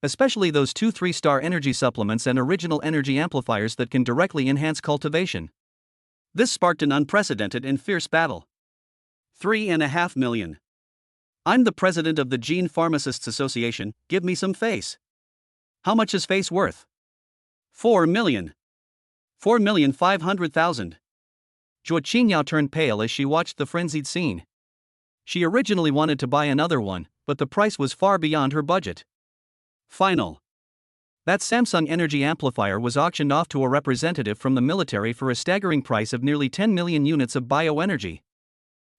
[SPEAKER 1] Especially those 2 3-star energy supplements and original energy amplifiers that can directly enhance cultivation. This sparked an unprecedented and fierce battle. 3.5 million. I'm the president of the Gene Pharmacists Association, give me some face. How much is face worth? 4 million. 4,500,000. Bai Qianqian turned pale as she watched the frenzied scene. She originally wanted to buy another one, but the price was far beyond her budget. Final. That Samsung energy amplifier was auctioned off to a representative from the military for a staggering price of nearly 10 million units of bioenergy.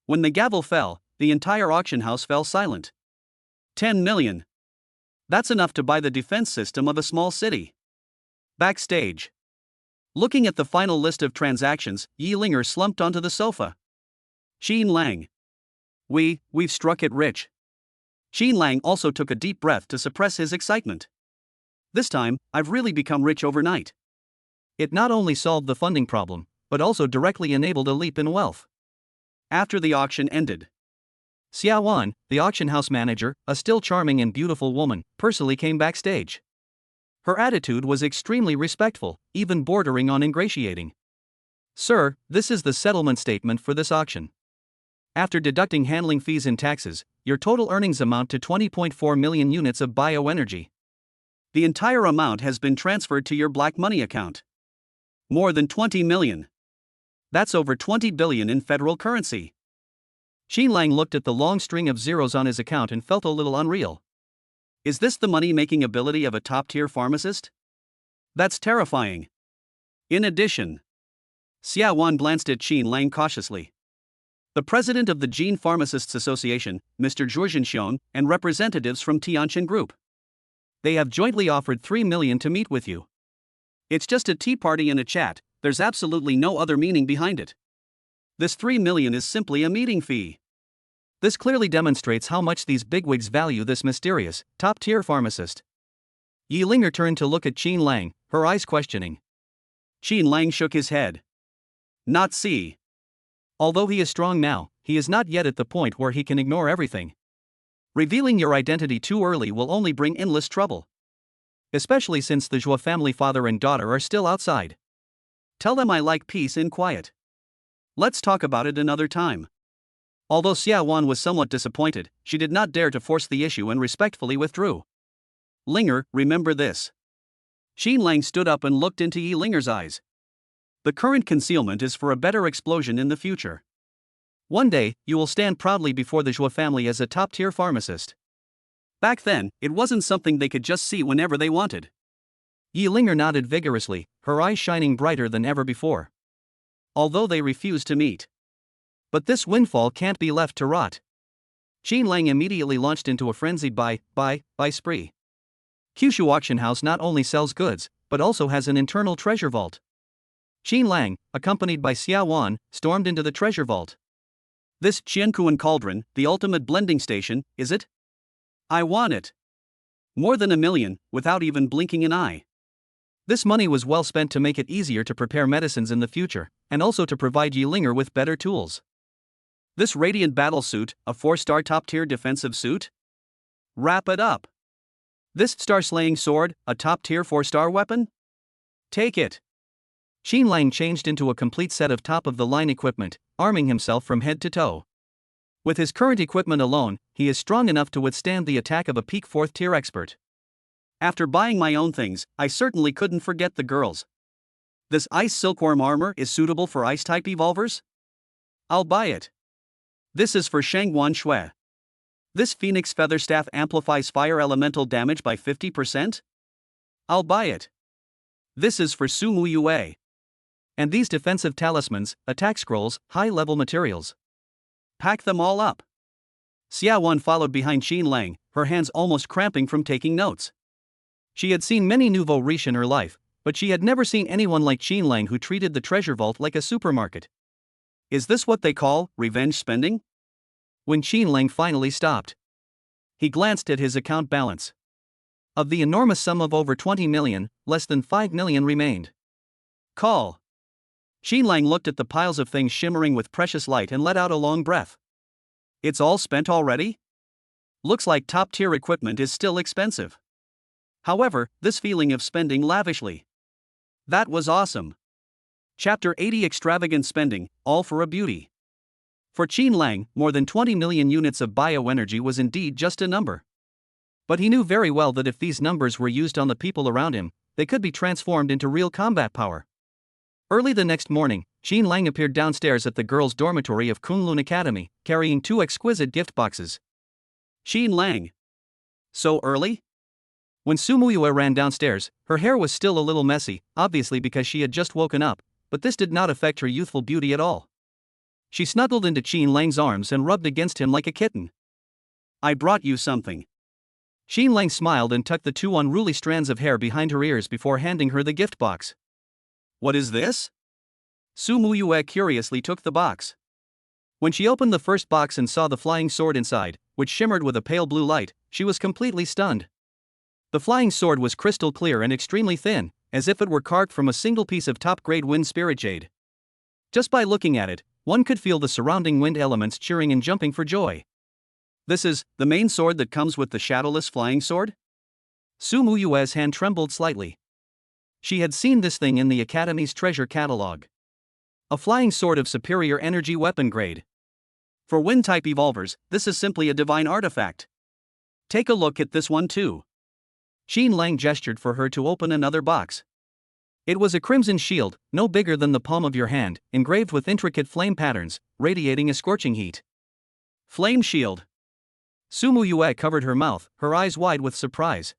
[SPEAKER 1] When the gavel fell, the entire auction house fell silent. 10 million. That's enough to buy the defense system of a small city. Backstage. Looking at the final list of transactions, Yi Linger slumped onto the sofa. Xin Lang. We've struck it rich. Xin Lang also took a deep breath to suppress his excitement. This time, I've really become rich overnight. It not only solved the funding problem, but also directly enabled a leap in wealth. After the auction ended, Xia Wan, the auction house manager, a still charming and beautiful woman, personally came backstage. Her attitude was extremely respectful, even bordering on ingratiating. Sir, this is the settlement statement for this auction. After deducting handling fees and taxes, your total earnings amount to 20.4 million units of bioenergy. The entire amount has been transferred to your black money account. More than 20 million. That's over 20 billion in federal currency. Xin Lang looked at the long string of zeros on his account and felt a little unreal. Is this the money-making ability of a top-tier pharmacist? That's terrifying. In addition, Xia Wan glanced at Xin Lang cautiously. The president of the Gene Pharmacists Association, Mr. Bai Qianqian, and representatives from Tianqian Group. They have jointly offered 3 million to meet with you. It's just a tea party and a chat, there's absolutely no other meaning behind it. This 3 million is simply a meeting fee. This clearly demonstrates how much these bigwigs value this mysterious, top-tier pharmacist. Yi Linger turned to look at Xin Lang, her eyes questioning. Xin Lang shook his head. Not see. Although he is strong now, he is not yet at the point where he can ignore everything. Revealing your identity too early will only bring endless trouble. Especially since the Zhou family father and daughter are still outside. Tell them I like peace and quiet. Let's talk about it another time. Although Xia Wan was somewhat disappointed, she did not dare to force the issue and respectfully withdrew. Linger, remember this. Xin Lang stood up and looked into Yi Linger's eyes. The current concealment is for a better explosion in the future. One day, you will stand proudly before the Zhou family as a top-tier pharmacist. Back then, it wasn't something they could just see whenever they wanted. Yi Linger nodded vigorously, her eyes shining brighter than ever before. Although they refused to meet. But this windfall can't be left to rot. Xin Lang immediately launched into a frenzied buy spree. Kyushu Auction House not only sells goods, but also has an internal treasure vault. Xin Lang, accompanied by Xia Wan, stormed into the treasure vault. This Qianqian cauldron, the ultimate blending station, is it? I want it. More than 1 million, without even blinking an eye. This money was well spent to make it easier to prepare medicines in the future, and also to provide Yilinger with better tools. This radiant battle suit, a 4-star top-tier defensive suit? Wrap it up. This star-slaying sword, a top-tier 4-star weapon? Take it. Xin Lang changed into a complete set of top-of-the-line equipment, arming himself from head to toe. With his current equipment alone, he is strong enough to withstand the attack of a peak 4th-tier expert. After buying my own things, I certainly couldn't forget the girls. This ice silkworm armor is suitable for ice-type evolvers? I'll buy it. This is for Shangguan Shui. This phoenix feather staff amplifies fire elemental damage by 50%? I'll buy it. This is for Su Muyue. And these defensive talismans, attack scrolls, high-level materials. Pack them all up. Xia Wan followed behind Xin Lang, her hands almost cramping from taking notes. She had seen many nouveau riches in her life, but she had never seen anyone like Xin Lang who treated the treasure vault like a supermarket. Is this what they call revenge spending? When Xin Lang finally stopped, he glanced at his account balance. Of the enormous sum of over 20 million, less than 5 million remained. Call. Xin Lang looked at the piles of things shimmering with precious light and let out a long breath. It's all spent already? Looks like top-tier equipment is still expensive. However, this feeling of spending lavishly. That was awesome. Chapter 80 Extravagant Spending, all for a beauty. For Xin Lang, more than 20 million units of bioenergy was indeed just a number. But he knew very well that if these numbers were used on the people around him, they could be transformed into real combat power. Early the next morning, Xin Lang appeared downstairs at the girls' dormitory of Kunlun Academy, carrying 2 exquisite gift boxes. Xin Lang. So early? When Su Muyue ran downstairs, her hair was still a little messy, obviously because she had just woken up, but this did not affect her youthful beauty at all. She snuggled into Xin Lang's arms and rubbed against him like a kitten. I brought you something. Xin Lang smiled and tucked the 2 unruly strands of hair behind her ears before handing her the gift box. What is this? Su Muyue curiously took the box. When she opened the first box and saw the flying sword inside, which shimmered with a pale blue light, she was completely stunned. The flying sword was crystal clear and extremely thin, as if it were carved from a single piece of top-grade wind spirit jade. Just by looking at it, one could feel the surrounding wind elements cheering and jumping for joy. This is the main sword that comes with the shadowless flying sword? Su Muyue's hand trembled slightly. She had seen this thing in the Academy's treasure catalog. A flying sword of superior energy weapon grade. For wind-type evolvers, this is simply a divine artifact. Take a look at this one too. Xin Lang gestured for her to open another box. It was a crimson shield, no bigger than the palm of your hand, engraved with intricate flame patterns, radiating a scorching heat. Flame shield. Su Muyue covered her mouth, her eyes wide with surprise.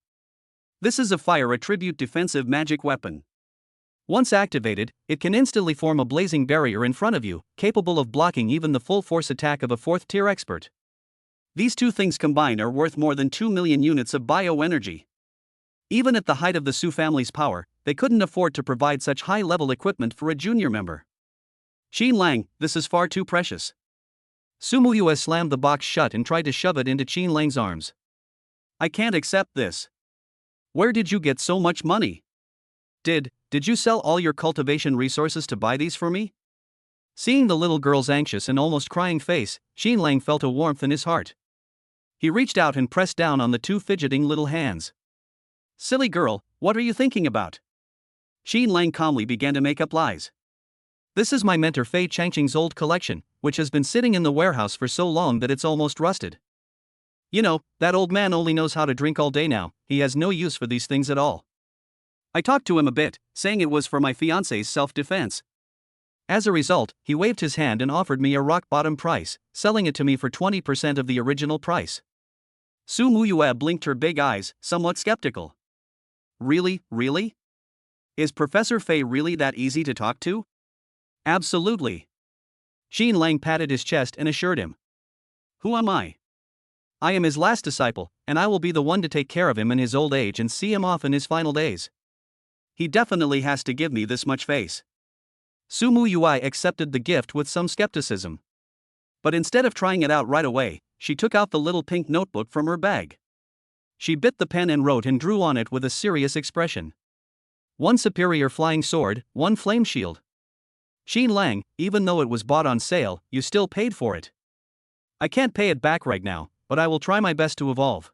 [SPEAKER 1] This is a fire attribute defensive magic weapon. Once activated, it can instantly form a blazing barrier in front of you, capable of blocking even the full force attack of a 4th-tier expert. These 2 things combined are worth more than 2 million units of bioenergy. Even at the height of the Su family's power, they couldn't afford to provide such high-level equipment for a junior member. Xin Lang, this is far too precious. Su Muyue slammed the box shut and tried to shove it into Xin Lang's arms. I can't accept this. Where did you get so much money? Did you sell all your cultivation resources to buy these for me? Seeing the little girl's anxious and almost crying face, Xin Lang felt a warmth in his heart. He reached out and pressed down on the 2 fidgeting little hands. Silly girl, what are you thinking about? Xin Lang calmly began to make up lies. This is my mentor Bai Qianqian's old collection, which has been sitting in the warehouse for so long that it's almost rusted. You know, that old man only knows how to drink all day now, he has no use for these things at all. I talked to him a bit, saying it was for my fiancée's self-defense. As a result, he waved his hand and offered me a rock-bottom price, selling it to me for 20% of the original price. Su Muyue blinked her big eyes, somewhat skeptical. Really? Is Professor Fei really that easy to talk to? Absolutely. Xin Lang patted his chest and assured him. Who am I? I am his last disciple, and I will be the one to take care of him in his old age and see him off in his final days. He definitely has to give me this much face. Su Muyue accepted the gift with some skepticism. But instead of trying it out right away, she took out the little pink notebook from her bag. She bit the pen and wrote and drew on it with a serious expression. One superior flying sword, one flame shield. Xin Lang, even though it was bought on sale, you still paid for it. I can't pay it back right now, but I will try my best to evolve.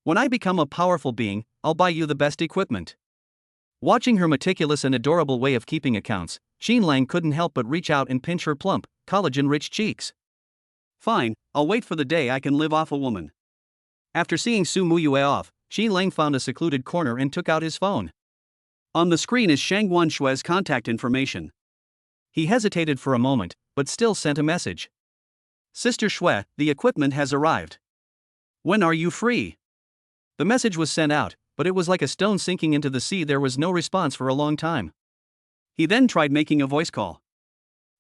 [SPEAKER 1] When I become a powerful being, I'll buy you the best equipment. Watching her meticulous and adorable way of keeping accounts, Xin Lang couldn't help but reach out and pinch her plump, collagen-rich cheeks. Fine, I'll wait for the day I can live off a woman. After seeing Su Muyue off, Xin Lang found a secluded corner and took out his phone. On the screen is Shangguan Shue's contact information. He hesitated for a moment, but still sent a message. Sister Shue, the equipment has arrived. When are you free? The message was sent out, but it was like a stone sinking into the sea. There was no response for a long time. He then tried making a voice call.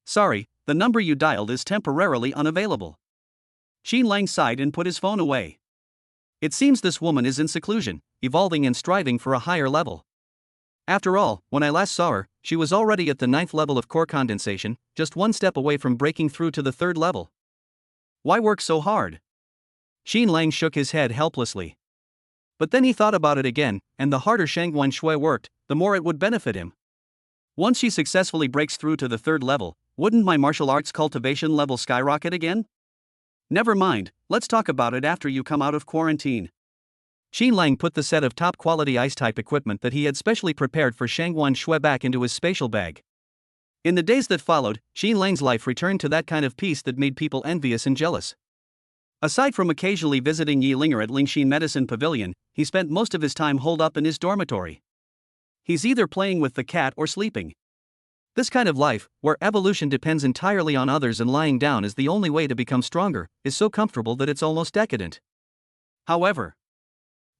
[SPEAKER 1] Sorry, the number you dialed is temporarily unavailable. Xin Lang sighed and put his phone away. It seems this woman is in seclusion, evolving and striving for a higher level. After all, when I last saw her, she was already at the 9th level of core condensation, just one step away from breaking through to the 3rd level. Why work so hard? Xin Lang shook his head helplessly. But then he thought about it again, and the harder Shangguan Shui worked, the more it would benefit him. Once she successfully breaks through to the 3rd level, wouldn't my martial arts cultivation level skyrocket again? Never mind, let's talk about it after you come out of quarantine. Xin Lang put the set of top-quality ice-type equipment that he had specially prepared for Shangguan Shui back into his spatial bag. In the days that followed, Xin Lang's life returned to that kind of peace that made people envious and jealous. Aside from occasionally visiting Yi Linger at Lingxin Medicine Pavilion, he spent most of his time holed up in his dormitory. He's either playing with the cat or sleeping. This kind of life, where evolution depends entirely on others and lying down is the only way to become stronger, is so comfortable that it's almost decadent. However,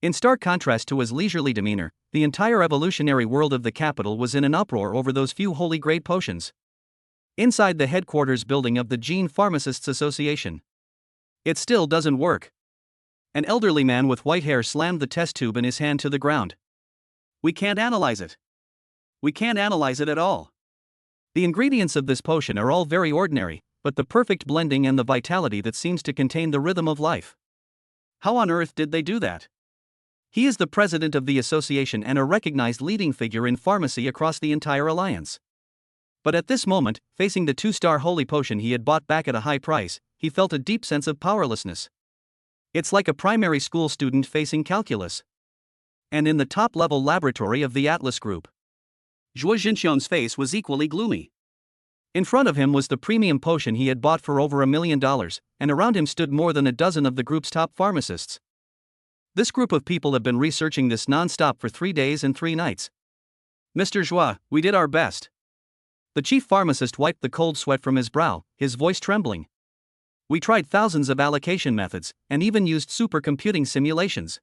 [SPEAKER 1] in stark contrast to his leisurely demeanor, the entire evolutionary world of the capital was in an uproar over those few holy-grade potions. Inside the headquarters building of the Gene Pharmacists Association. It still doesn't work. An elderly man with white hair slammed the test tube in his hand to the ground. We can't analyze it. We can't analyze it at all. The ingredients of this potion are all very ordinary, but the perfect blending and the vitality that seems to contain the rhythm of life. How on earth did they do that? He is the president of the association and a recognized leading figure in pharmacy across the entire alliance. But at this moment, facing the 2-star holy potion he had bought back at a high price, he felt a deep sense of powerlessness. It's like a primary school student facing calculus. And in the top-level laboratory of the Atlas Group, Zhuo Jinxiang's face was equally gloomy. In front of him was the premium potion he had bought for over $1 million, and around him stood more than a dozen of the group's top pharmacists. This group of people have been researching this non-stop for 3 days and 3 nights. Mr. Zhua, we did our best. The chief pharmacist wiped the cold sweat from his brow, his voice trembling. We tried thousands of allocation methods, and even used supercomputing simulations.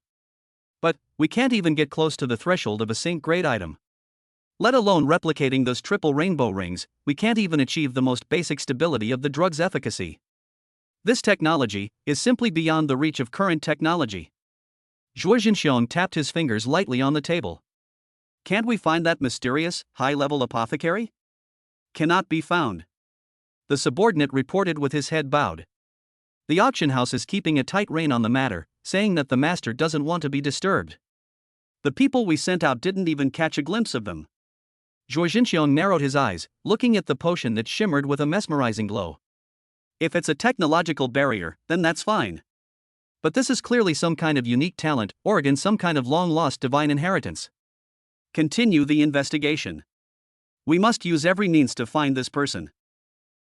[SPEAKER 1] But, we can't even get close to the threshold of a Saint-grade item. Let alone replicating those triple rainbow rings, we can't even achieve the most basic stability of the drug's efficacy. This technology is simply beyond the reach of current technology. Zhuo Jinxiang tapped his fingers lightly on the table. Can't we find that mysterious, high-level apothecary? Cannot be found. The subordinate reported with his head bowed. The auction house is keeping a tight rein on the matter, saying that the master doesn't want to be disturbed. The people we sent out didn't even catch a glimpse of them. Zhuo Jinxiang narrowed his eyes, looking at the potion that shimmered with a mesmerizing glow. If it's a technological barrier, then that's fine. But this is clearly some kind of unique talent, or again some kind of long-lost divine inheritance. Continue the investigation. We must use every means to find this person.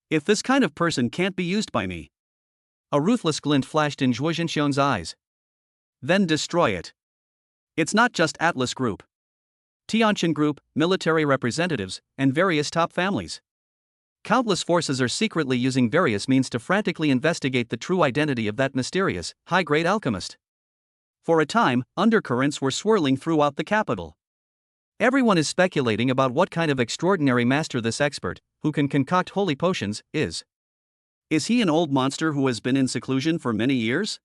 [SPEAKER 1] If this kind of person can't be used by me. A ruthless glint flashed in Zhuo Jinxiang's eyes. Then destroy it. It's not just Atlas Group. Tianqian Group, military representatives, and various top families. Countless forces are secretly using various means to frantically investigate the true identity of that mysterious, high-grade alchemist. For a time, undercurrents were swirling throughout the capital. Everyone is speculating about what kind of extraordinary master this expert, who can concoct holy potions, is. Is he an old monster who has been in seclusion for many years?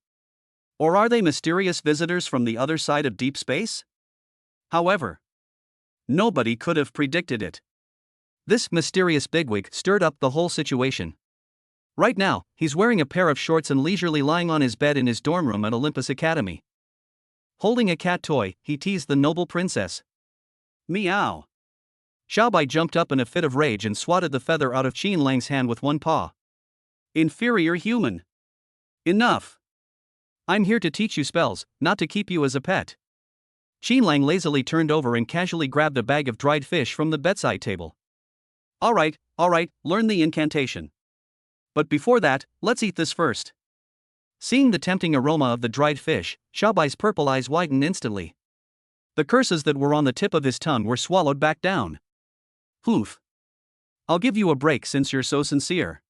[SPEAKER 1] Or are they mysterious visitors from the other side of deep space? However, nobody could have predicted it. This mysterious bigwig stirred up the whole situation. Right now, he's wearing a pair of shorts and leisurely lying on his bed in his dorm room at Olympus Academy. Holding a cat toy, he teased the noble princess. Meow. Bai jumped up in a fit of rage and swatted the feather out of Qin Lang's hand with one paw. Inferior human. Enough. I'm here to teach you spells, not to keep you as a pet. Qin Lang lazily turned over and casually grabbed a bag of dried fish from the bedside table. Alright, learn the incantation. But before that, let's eat this first. Seeing the tempting aroma of the dried fish, Bai's purple eyes widened instantly. The curses that were on the tip of his tongue were swallowed back down. Hoof. I'll give you a break since you're so sincere.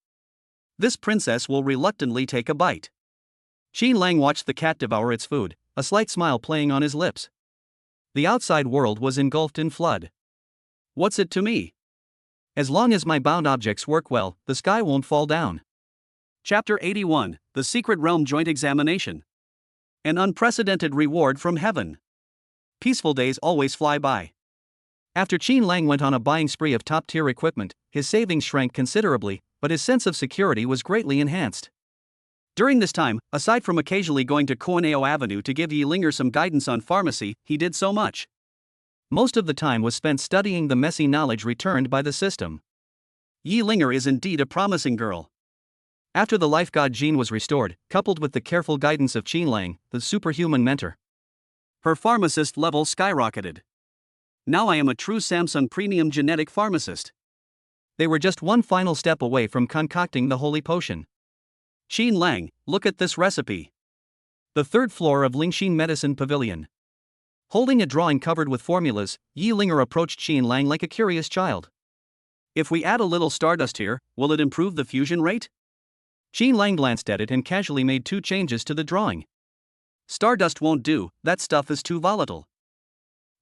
[SPEAKER 1] This princess will reluctantly take a bite. Qin Lang watched the cat devour its food, a slight smile playing on his lips. The outside world was engulfed in flood. What's it to me? As long as my bound objects work well, the sky won't fall down. Chapter 81, The Secret Realm Joint Examination. An unprecedented reward from heaven. Peaceful days always fly by. After Qin Lang went on a buying spree of top-tier equipment, his savings shrank considerably, but his sense of security was greatly enhanced. During this time, aside from occasionally going to Corneo Avenue to give Yi Linger some guidance on pharmacy, he did so much. Most of the time was spent studying the messy knowledge returned by the system. Yi Linger is indeed a promising girl. After the life god gene was restored, coupled with the careful guidance of Qin Lang, the superhuman mentor, her pharmacist level skyrocketed. Now I am a true Samsung premium genetic pharmacist. They were just one final step away from concocting the holy potion. Qin Lang, look at this recipe. The third floor of Lingxin Medicine Pavilion. Holding a drawing covered with formulas, Yi Linger approached Qin Lang like a curious child. If we add a little stardust here, will it improve the fusion rate? Qin Lang glanced at it and casually made 2 changes to the drawing. Stardust won't do, that stuff is too volatile.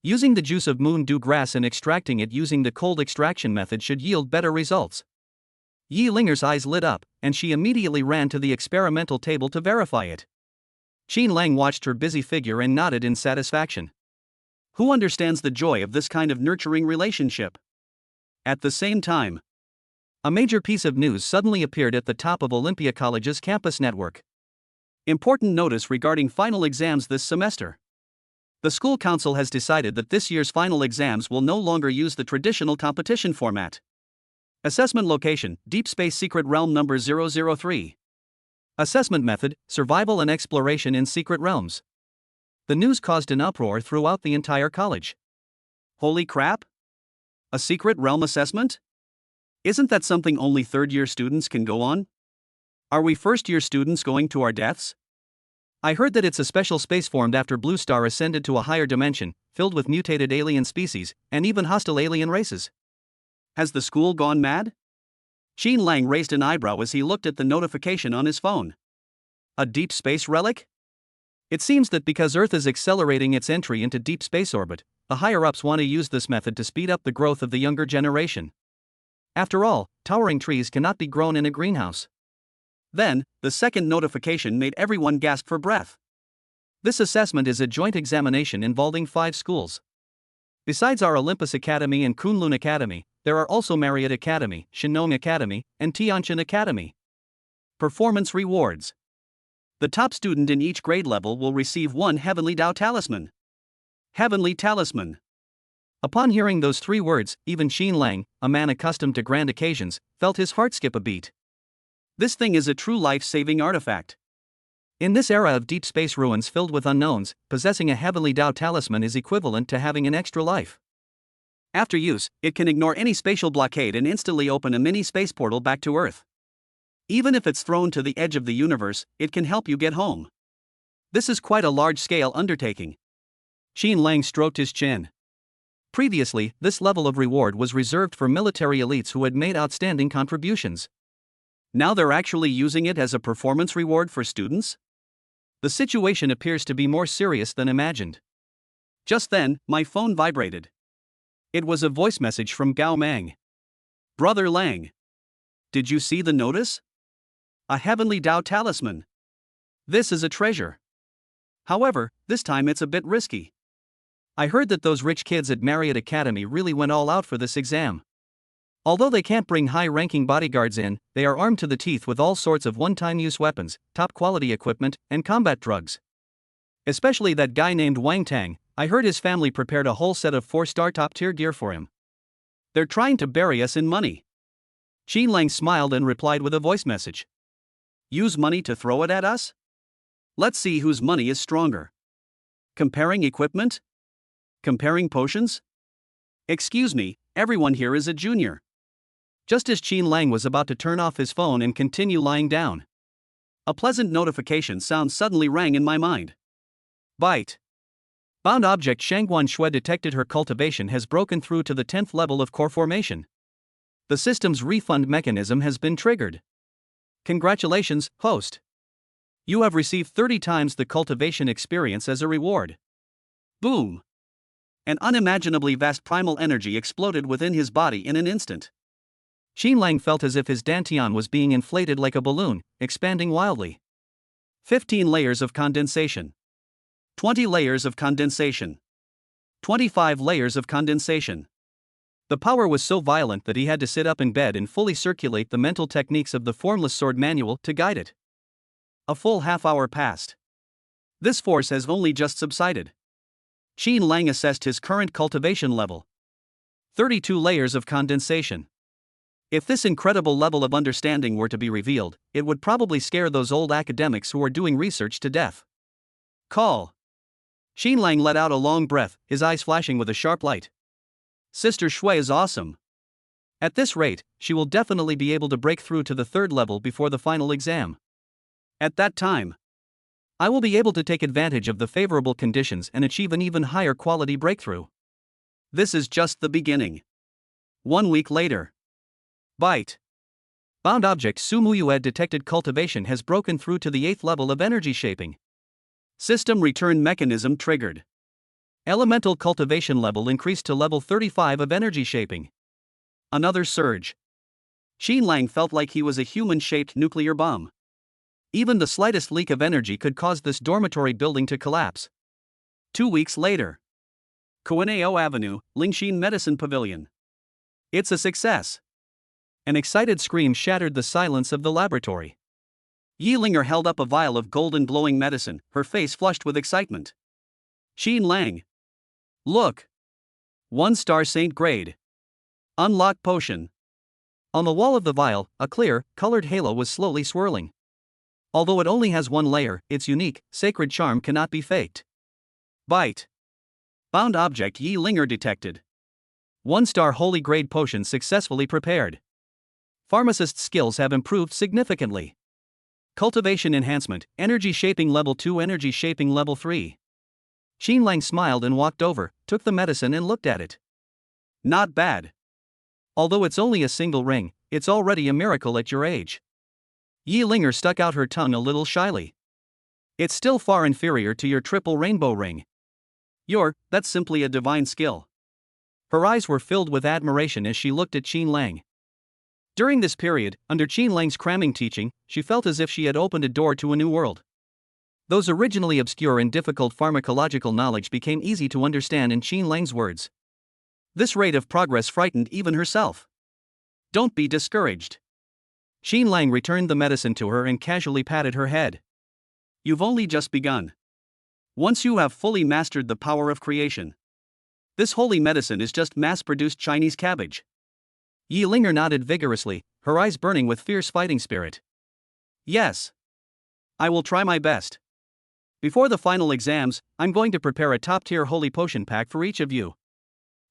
[SPEAKER 1] Using the juice of moon dew grass and extracting it using the cold extraction method should yield better results. Yi Linger's eyes lit up, and she immediately ran to the experimental table to verify it. Qin Lang watched her busy figure and nodded in satisfaction. Who understands the joy of this kind of nurturing relationship? At the same time, a major piece of news suddenly appeared at the top of Olympia College's campus network. Important notice regarding final exams this semester. The school council has decided that this year's final exams will no longer use the traditional competition format. Assessment location, Deep Space Secret Realm number 003. Assessment method, survival and exploration in secret realms. The news caused an uproar throughout the entire college. Holy crap! A secret realm assessment? Isn't that something only third-year students can go on? Are we first-year students going to our deaths? I heard that it's a special space formed after Blue Star ascended to a higher dimension, filled with mutated alien species, and even hostile alien races. Has the school gone mad? Qin Lang raised an eyebrow as he looked at the notification on his phone. A deep space relic? It seems that because Earth is accelerating its entry into deep space orbit, the higher-ups want to use this method to speed up the growth of the younger generation. After all, towering trees cannot be grown in a greenhouse. Then, the second notification made everyone gasp for breath. This assessment is a joint examination involving 5 schools. Besides our Olympus Academy and Kunlun Academy, there are also Marriott Academy, Shinong Academy, and Tianqian Academy. Performance rewards. The top student in each grade level will receive 1 Heavenly Dao Talisman. Heavenly Talisman. Upon hearing those 3 words, even Qin Lang, a man accustomed to grand occasions, felt his heart skip a beat. This thing is a true life-saving artifact. In this era of deep space ruins filled with unknowns, possessing a Heavenly Dao Talisman is equivalent to having an extra life. After use, it can ignore any spatial blockade and instantly open a mini space portal back to Earth. Even if it's thrown to the edge of the universe, it can help you get home. This is quite a large-scale undertaking. Qin Lang stroked his chin. Previously, this level of reward was reserved for military elites who had made outstanding contributions. Now they're actually using it as a performance reward for students? The situation appears to be more serious than imagined. Just then, my phone vibrated. It was a voice message from Gao Mang. Brother Lang. Did you see the notice? A Heavenly Dao Talisman. This is a treasure. However, this time it's a bit risky. I heard that those rich kids at Marriott Academy really went all out for this exam. Although they can't bring high-ranking bodyguards in, they are armed to the teeth with all sorts of one-time use weapons, top-quality equipment, and combat drugs. Especially that guy named Wang Tang. I heard his family prepared a whole set of 4-star top-tier gear for him. They're trying to bury us in money. Qin Lang smiled and replied with a voice message. Use money to throw it at us? Let's see whose money is stronger. Comparing equipment? Comparing potions? Excuse me, everyone here is a junior. Just as Qin Lang was about to turn off his phone and continue lying down, a pleasant notification sound suddenly rang in my mind. Byte. Bound object Shangguan Shui detected her cultivation has broken through to the 10th level of core formation. The system's refund mechanism has been triggered. Congratulations, host. You have received 30 times the cultivation experience as a reward. Boom. An unimaginably vast primal energy exploded within his body in an instant. Qin Lang felt as if his dantian was being inflated like a balloon, expanding wildly. 15 layers of condensation. 20 layers of condensation. 25 layers of condensation. The power was so violent that he had to sit up in bed and fully circulate the mental techniques of the formless sword manual to guide it. A full half-hour passed. This force has only just subsided. Qin Lang assessed his current cultivation level. 32 layers of condensation. If this incredible level of understanding were to be revealed, it would probably scare those old academics who are doing research to death. Call. Qin Lang let out a long breath, his eyes flashing with a sharp light. Sister Shui is awesome. At this rate, she will definitely be able to break through to the 3rd level before the final exam. At that time, I will be able to take advantage of the favorable conditions and achieve an even higher quality breakthrough. This is just the beginning. 1 week later. Byte. Bound object Muyue detected cultivation has broken through to the 8th level of energy shaping. System return mechanism triggered. Elemental cultivation level increased to level 35 of energy shaping. Another surge. Qin Lang felt like he was a human-shaped nuclear bomb. Even the slightest leak of energy could cause this dormitory building to collapse. 2 weeks later. Kuanao Avenue, Lingxin Medicine Pavilion. It's a success. An excited scream shattered the silence of the laboratory. Yi Linger held up a vial of golden glowing medicine, her face flushed with excitement. Qin Lang. Look. 1-star Saint grade. Unlock potion. On the wall of the vial, a clear, colored halo was slowly swirling. Although it only has 1 layer, its unique, sacred charm cannot be faked. Byte. Bound object Yi Linger detected. 1-star holy grade potion successfully prepared. Pharmacist's skills have improved significantly. Cultivation enhancement, energy shaping level 2, energy shaping level 3. Qin Lang smiled and walked over, took the medicine and looked at it. Not bad. Although it's only a single ring, it's already a miracle at your age. Yi Linger stuck out her tongue a little shyly. It's still far inferior to your triple rainbow ring. That's simply a divine skill. Her eyes were filled with admiration as she looked at Qin Lang. During this period, under Qin Lang's cramming teaching, she felt as if she had opened a door to a new world. Those originally obscure and difficult pharmacological knowledge became easy to understand in Qin Lang's words. This rate of progress frightened even herself. Don't be discouraged. Qin Lang returned the medicine to her and casually patted her head. You've only just begun. Once you have fully mastered the power of creation, this holy medicine is just mass-produced Chinese cabbage. Yi Linger nodded vigorously, her eyes burning with fierce fighting spirit. Yes. I will try my best. Before the final exams, I'm going to prepare a top-tier holy potion pack for each of you.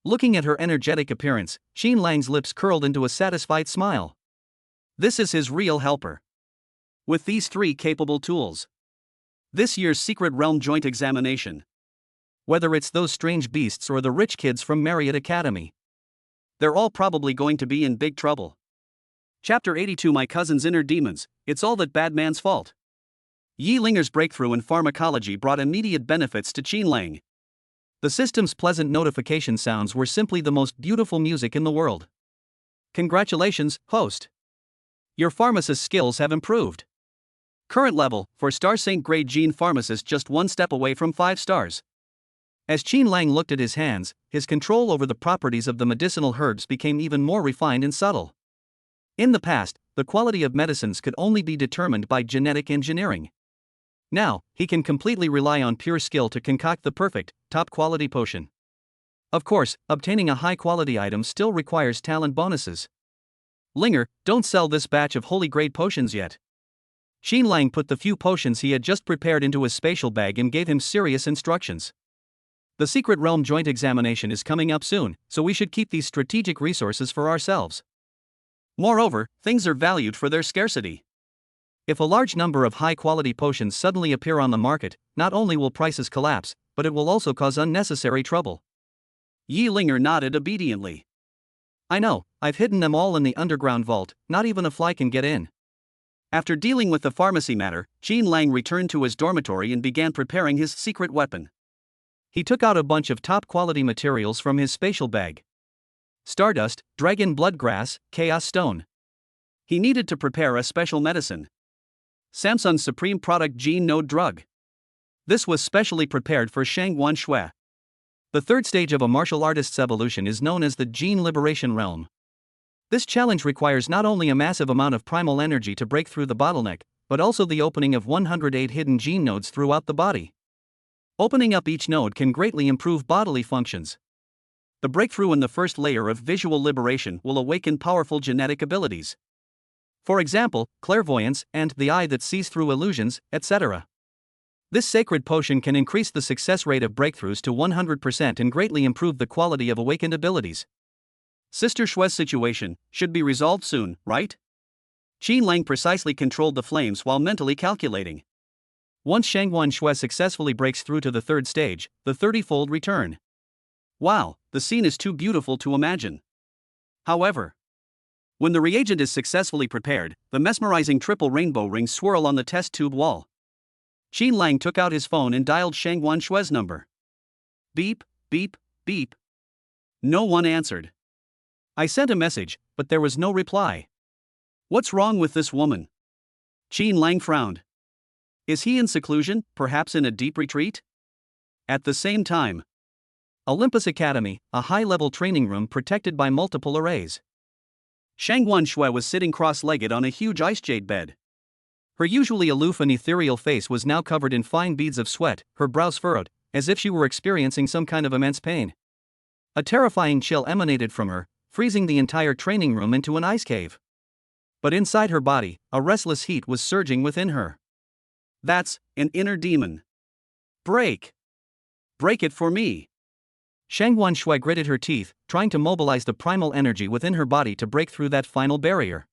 [SPEAKER 1] Looking at her energetic appearance, Qin Lang's lips curled into a satisfied smile. This is his real helper. With these 3 capable tools, this year's Secret Realm joint examination, whether it's those strange beasts or the rich kids from Marriott Academy, they're all probably going to be in big trouble. Chapter 82 My cousin's inner demons, it's all that bad man's fault. Yi Linger's breakthrough in pharmacology brought immediate benefits to Qin Lang. The system's pleasant notification sounds were simply the most beautiful music in the world. Congratulations, host. Your pharmacist skills have improved. Current level, 4-star Saint grade Gene pharmacist just 1 step away from 5 stars. As Qin Lang looked at his hands, his control over the properties of the medicinal herbs became even more refined and subtle. In the past, the quality of medicines could only be determined by genetic engineering. Now, he can completely rely on pure skill to concoct the perfect, top-quality potion. Of course, obtaining a high-quality item still requires talent bonuses. Linger, don't sell this batch of holy-grade potions yet. Xin Lang put the few potions he had just prepared into his spatial bag and gave him serious instructions. The Secret Realm joint examination is coming up soon, so we should keep these strategic resources for ourselves. Moreover, things are valued for their scarcity. If a large number of high-quality potions suddenly appear on the market, not only will prices collapse, but it will also cause unnecessary trouble. Yi Linger nodded obediently. I know, I've hidden them all in the underground vault, not even a fly can get in. After dealing with the pharmacy matter, Xin Lang returned to his dormitory and began preparing his secret weapon. He took out a bunch of top-quality materials from his spatial bag. Stardust, dragon blood grass, chaos stone. He needed to prepare a special medicine. Samsung's supreme product Gene Node Drug. This was specially prepared for Shangguan Shui. The third stage of a martial artist's evolution is known as the Gene Liberation Realm. This challenge requires not only a massive amount of primal energy to break through the bottleneck, but also the opening of 108 hidden gene nodes throughout the body. Opening up each node can greatly improve bodily functions. The breakthrough in the first layer of visual liberation will awaken powerful genetic abilities. For example, clairvoyance and the eye that sees through illusions, etc. This sacred potion can increase the success rate of breakthroughs to 100% and greatly improve the quality of awakened abilities. Sister Shui's situation should be resolved soon, right? Qin Lang precisely controlled the flames while mentally calculating. Once Shangguan Shui successfully breaks through to the third stage, the 30-fold return. Wow, the scene is too beautiful to imagine. However, when the reagent is successfully prepared, the mesmerizing triple rainbow rings swirl on the test tube wall. Qin Lang took out his phone and dialed Shangguan Shui's number. Beep, beep, beep. No one answered. I sent a message, but there was no reply. What's wrong with this woman? Qin Lang frowned. Is he in seclusion, perhaps in a deep retreat? At the same time, Olympus Academy, a high-level training room protected by multiple arrays. Shangguan Shui was sitting cross-legged on a huge ice jade bed. Her usually aloof and ethereal face was now covered in fine beads of sweat, her brows furrowed, as if she were experiencing some kind of immense pain. A terrifying chill emanated from her, freezing the entire training room into an ice cave. But inside her body, a restless heat was surging within her. That's an inner demon. Break! Break it for me! Shangguan Shui gritted her teeth, trying to mobilize the primal energy within her body to break through that final barrier.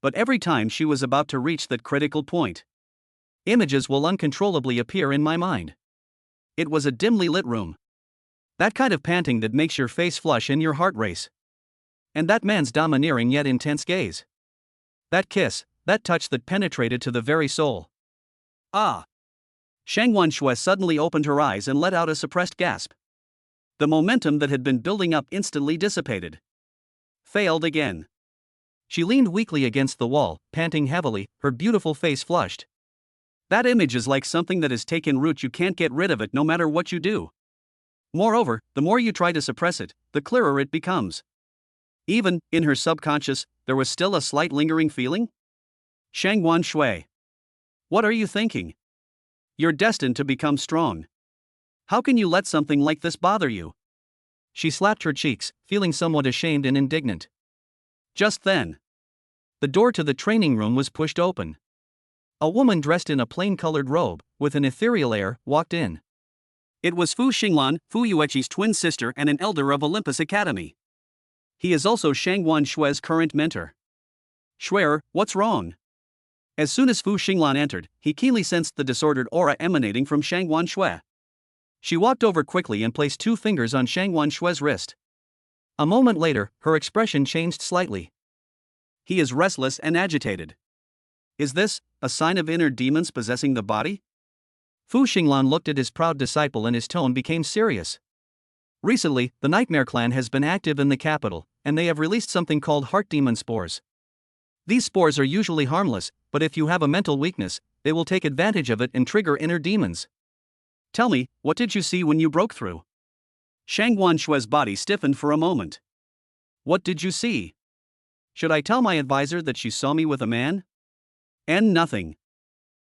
[SPEAKER 1] But every time she was about to reach that critical point, images will uncontrollably appear in my mind. It was a dimly lit room. That kind of panting that makes your face flush and your heart race. And that man's domineering yet intense gaze. That kiss, that touch that penetrated to the very soul. Ah! Shangguan Shui suddenly opened her eyes and let out a suppressed gasp. The momentum that had been building up instantly dissipated. Failed again. She leaned weakly against the wall, panting heavily, her beautiful face flushed. That image is like something that has taken root. You can't get rid of it no matter what you do. Moreover, the more you try to suppress it, the clearer it becomes. Even, in her subconscious, there was still a slight lingering feeling. Shangguan Shui. What are you thinking? You're destined to become strong. How can you let something like this bother you? She slapped her cheeks, feeling somewhat ashamed and indignant. Just then, the door to the training room was pushed open. A woman dressed in a plain-colored robe, with an ethereal air, walked in. It was Fu Xinglan, Fu Yueqi's twin sister and an elder of Olympus Academy. He is also Shangguan Shui's current mentor. Shui'er, what's wrong? As soon as Fu Xinglan entered, he keenly sensed the disordered aura emanating from Shangguan Shui. She walked over quickly and placed 2 fingers on Shangguan Shui's wrist. A moment later, her expression changed slightly. He is restless and agitated. Is this a sign of inner demons possessing the body? Fu Xinglan looked at his proud disciple and his tone became serious. Recently, the Nightmare Clan has been active in the capital, and they have released something called heart demon spores. These spores are usually harmless, but if you have a mental weakness, they will take advantage of it and trigger inner demons. Tell me, what did you see when you broke through? Shangguan Shui's body stiffened for a moment. What did you see? Should I tell my advisor that she saw me with a man? And nothing.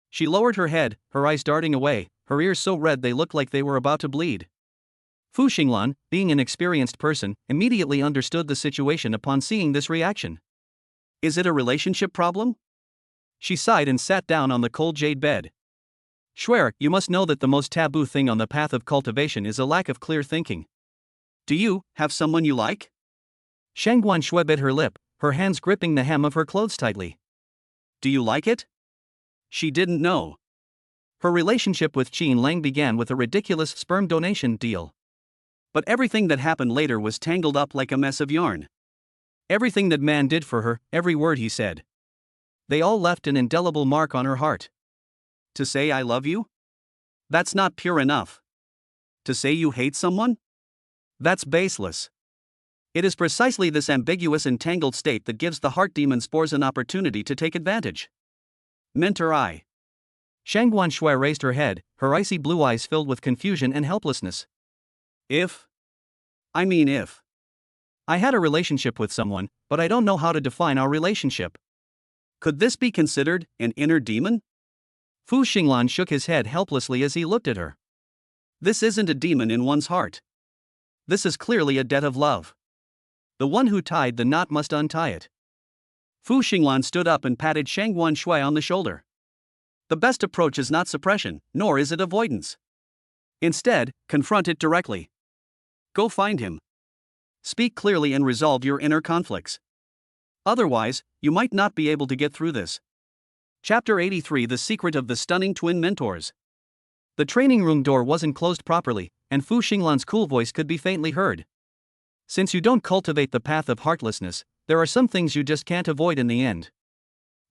[SPEAKER 1] She lowered her head, her eyes darting away, her ears so red they looked like they were about to bleed. Fu Xinglan, being an experienced person, immediately understood the situation upon seeing this reaction. Is it a relationship problem? She sighed and sat down on the cold jade bed. Shuer, you must know that the most taboo thing on the path of cultivation is a lack of clear thinking. Do you have someone you like? Shangguan Shui bit her lip, her hands gripping the hem of her clothes tightly. Do you like it? She didn't know. Her relationship with Qin Lang began with a ridiculous sperm donation deal. But everything that happened later was tangled up like a mess of yarn. Everything that man did for her, every word he said. They all left an indelible mark on her heart. To say I love you? That's not pure enough. To say you hate someone? That's baseless. It is precisely this ambiguous and tangled state that gives the heart demon spores an opportunity to take advantage. Mentor I. Shangguan Shui raised her head, her icy blue eyes filled with confusion and helplessness. If I had a relationship with someone, but I don't know how to define our relationship. Could this be considered an inner demon? Fu Xinglan shook his head helplessly as he looked at her. This isn't a demon in one's heart. This is clearly a debt of love. The one who tied the knot must untie it. Fu Xinglan stood up and patted Shangguan Shui on the shoulder. The best approach is not suppression, nor is it avoidance. Instead, confront it directly. Go find him. Speak clearly and resolve your inner conflicts. Otherwise, you might not be able to get through this. Chapter 83: The Secret of the Stunning Twin Mentors. The training room door wasn't closed properly, and Fu Xinglan's cool voice could be faintly heard. Since you don't cultivate the path of heartlessness, there are some things you just can't avoid in the end.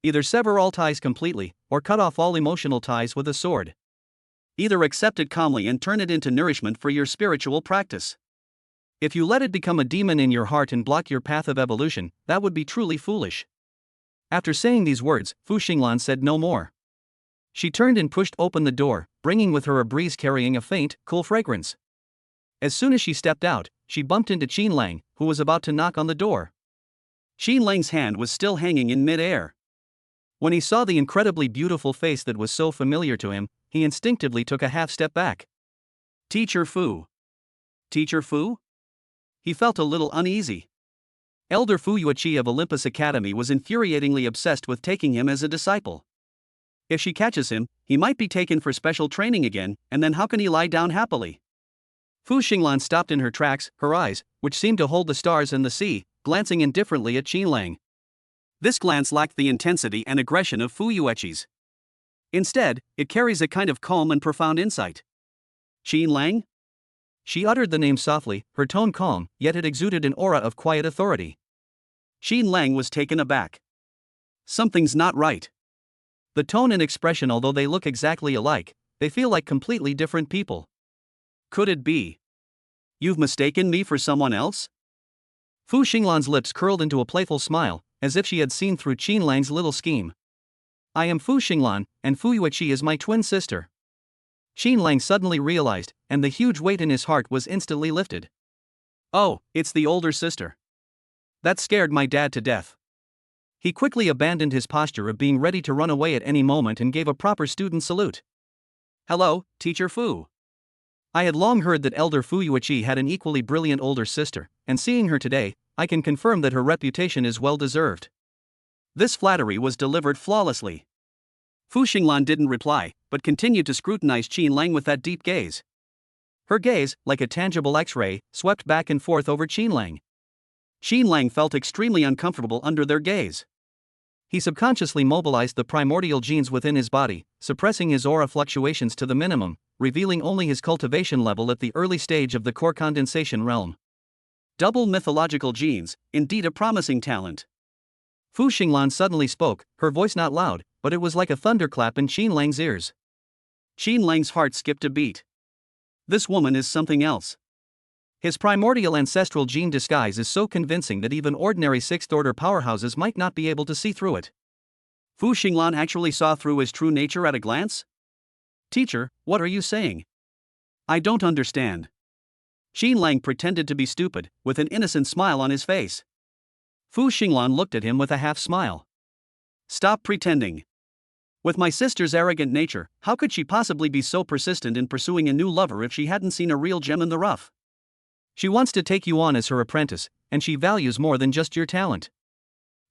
[SPEAKER 1] Either sever all ties completely, or cut off all emotional ties with a sword. Either accept it calmly and turn it into nourishment for your spiritual practice. If you let it become a demon in your heart and block your path of evolution, that would be truly foolish. After saying these words, Fu Xinglan said no more. She turned and pushed open the door, bringing with her a breeze carrying a faint, cool fragrance. As soon as she stepped out, she bumped into Qin Lang, who was about to knock on the door. Qin Lang's hand was still hanging in mid-air. When he saw the incredibly beautiful face that was so familiar to him, he instinctively took a half step back. Teacher Fu. Teacher Fu? He felt a little uneasy. Elder Fu Yueqi of Olympus Academy was infuriatingly obsessed with taking him as a disciple. If she catches him, he might be taken for special training again, and then how can he lie down happily? Fu Xinglan stopped in her tracks, her eyes, which seemed to hold the stars and the sea, glancing indifferently at Qin Lang. This glance lacked the intensity and aggression of Fu Yueqi's. Instead, it carries a kind of calm and profound insight. Qin Lang? She uttered the name softly, her tone calm, yet it exuded an aura of quiet authority. Qin Lang was taken aback. Something's not right. The tone and expression, although they look exactly alike, they feel like completely different people. Could it be? You've mistaken me for someone else? Fu Xinglan's lips curled into a playful smile, as if she had seen through Qin Lang's little scheme. I am Fu Xinglan, and Fu Yueqi is my twin sister. Qin Lang suddenly realized, and the huge weight in his heart was instantly lifted. Oh, it's the older sister. That scared my dad to death. He quickly abandoned his posture of being ready to run away at any moment and gave a proper student salute. Hello, Teacher Fu. I had long heard that Elder Fu Yueqi had an equally brilliant older sister, and seeing her today, I can confirm that her reputation is well deserved. This flattery was delivered flawlessly. Fu Xinglan didn't reply, but continued to scrutinize Qin Lang with that deep gaze. Her gaze, like a tangible X-ray, swept back and forth over Qin Lang. Qin Lang felt extremely uncomfortable under their gaze. He subconsciously mobilized the primordial genes within his body, suppressing his aura fluctuations to the minimum, revealing only his cultivation level at the early stage of the core condensation realm. Double mythological genes, indeed a promising talent. Fu Xinglan suddenly spoke, her voice not loud, but it was like a thunderclap in Qin Lang's ears. Qin Lang's heart skipped a beat. This woman is something else. His primordial ancestral gene disguise is so convincing that even ordinary sixth-order powerhouses might not be able to see through it. Fu Xinglan actually saw through his true nature at a glance? Teacher, what are you saying? I don't understand. Qin Lang pretended to be stupid, with an innocent smile on his face. Fu Xinglan looked at him with a half-smile. Stop pretending. With my sister's arrogant nature, how could she possibly be so persistent in pursuing a new lover if she hadn't seen a real gem in the rough? She wants to take you on as her apprentice, and she values more than just your talent.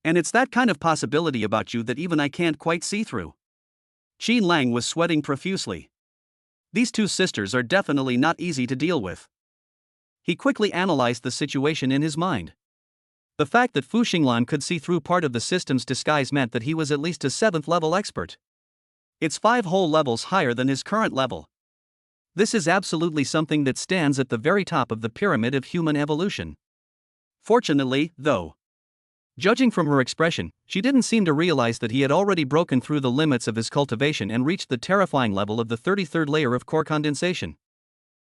[SPEAKER 1] And it's that kind of possibility about you that even I can't quite see through. Qin Lang was sweating profusely. These two sisters are definitely not easy to deal with. He quickly analyzed the situation in his mind. The fact that Fu Xinglan could see through part of the system's disguise meant that he was at least a 7th level expert. It's 5 whole levels higher than his current level. This is absolutely something that stands at the very top of the pyramid of human evolution. Fortunately, though, judging from her expression, she didn't seem to realize that he had already broken through the limits of his cultivation and reached the terrifying level of the 33rd layer of core condensation.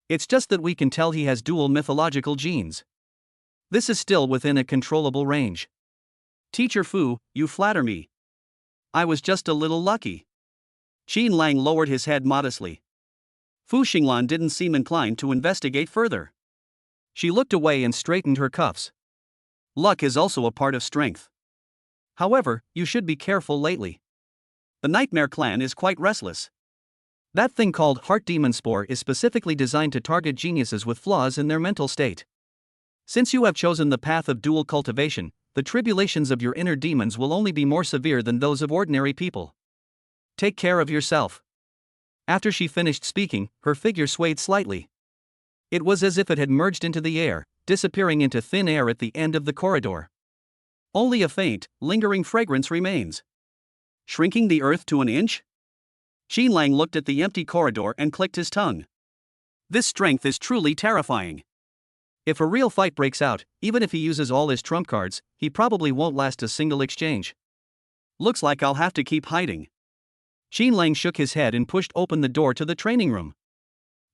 [SPEAKER 1] It's just that we can tell he has dual mythological genes. This is still within a controllable range. Teacher Fu, you flatter me. I was just a little lucky. Qin Lang lowered his head modestly. Fu Xinglan didn't seem inclined to investigate further. She looked away and straightened her cuffs. Luck is also a part of strength. However, you should be careful lately. The Nightmare Clan is quite restless. That thing called Heart Demon Spore is specifically designed to target geniuses with flaws in their mental state. Since you have chosen the path of dual cultivation, the tribulations of your inner demons will only be more severe than those of ordinary people. Take care of yourself. After she finished speaking, her figure swayed slightly. It was as if it had merged into the air, disappearing into thin air at the end of the corridor. Only a faint, lingering fragrance remains. Shrinking the earth to an inch? Qin Lang looked at the empty corridor and clicked his tongue. This strength is truly terrifying. If a real fight breaks out, even if he uses all his trump cards, he probably won't last a single exchange. Looks like I'll have to keep hiding. Qin Lang shook his head and pushed open the door to the training room.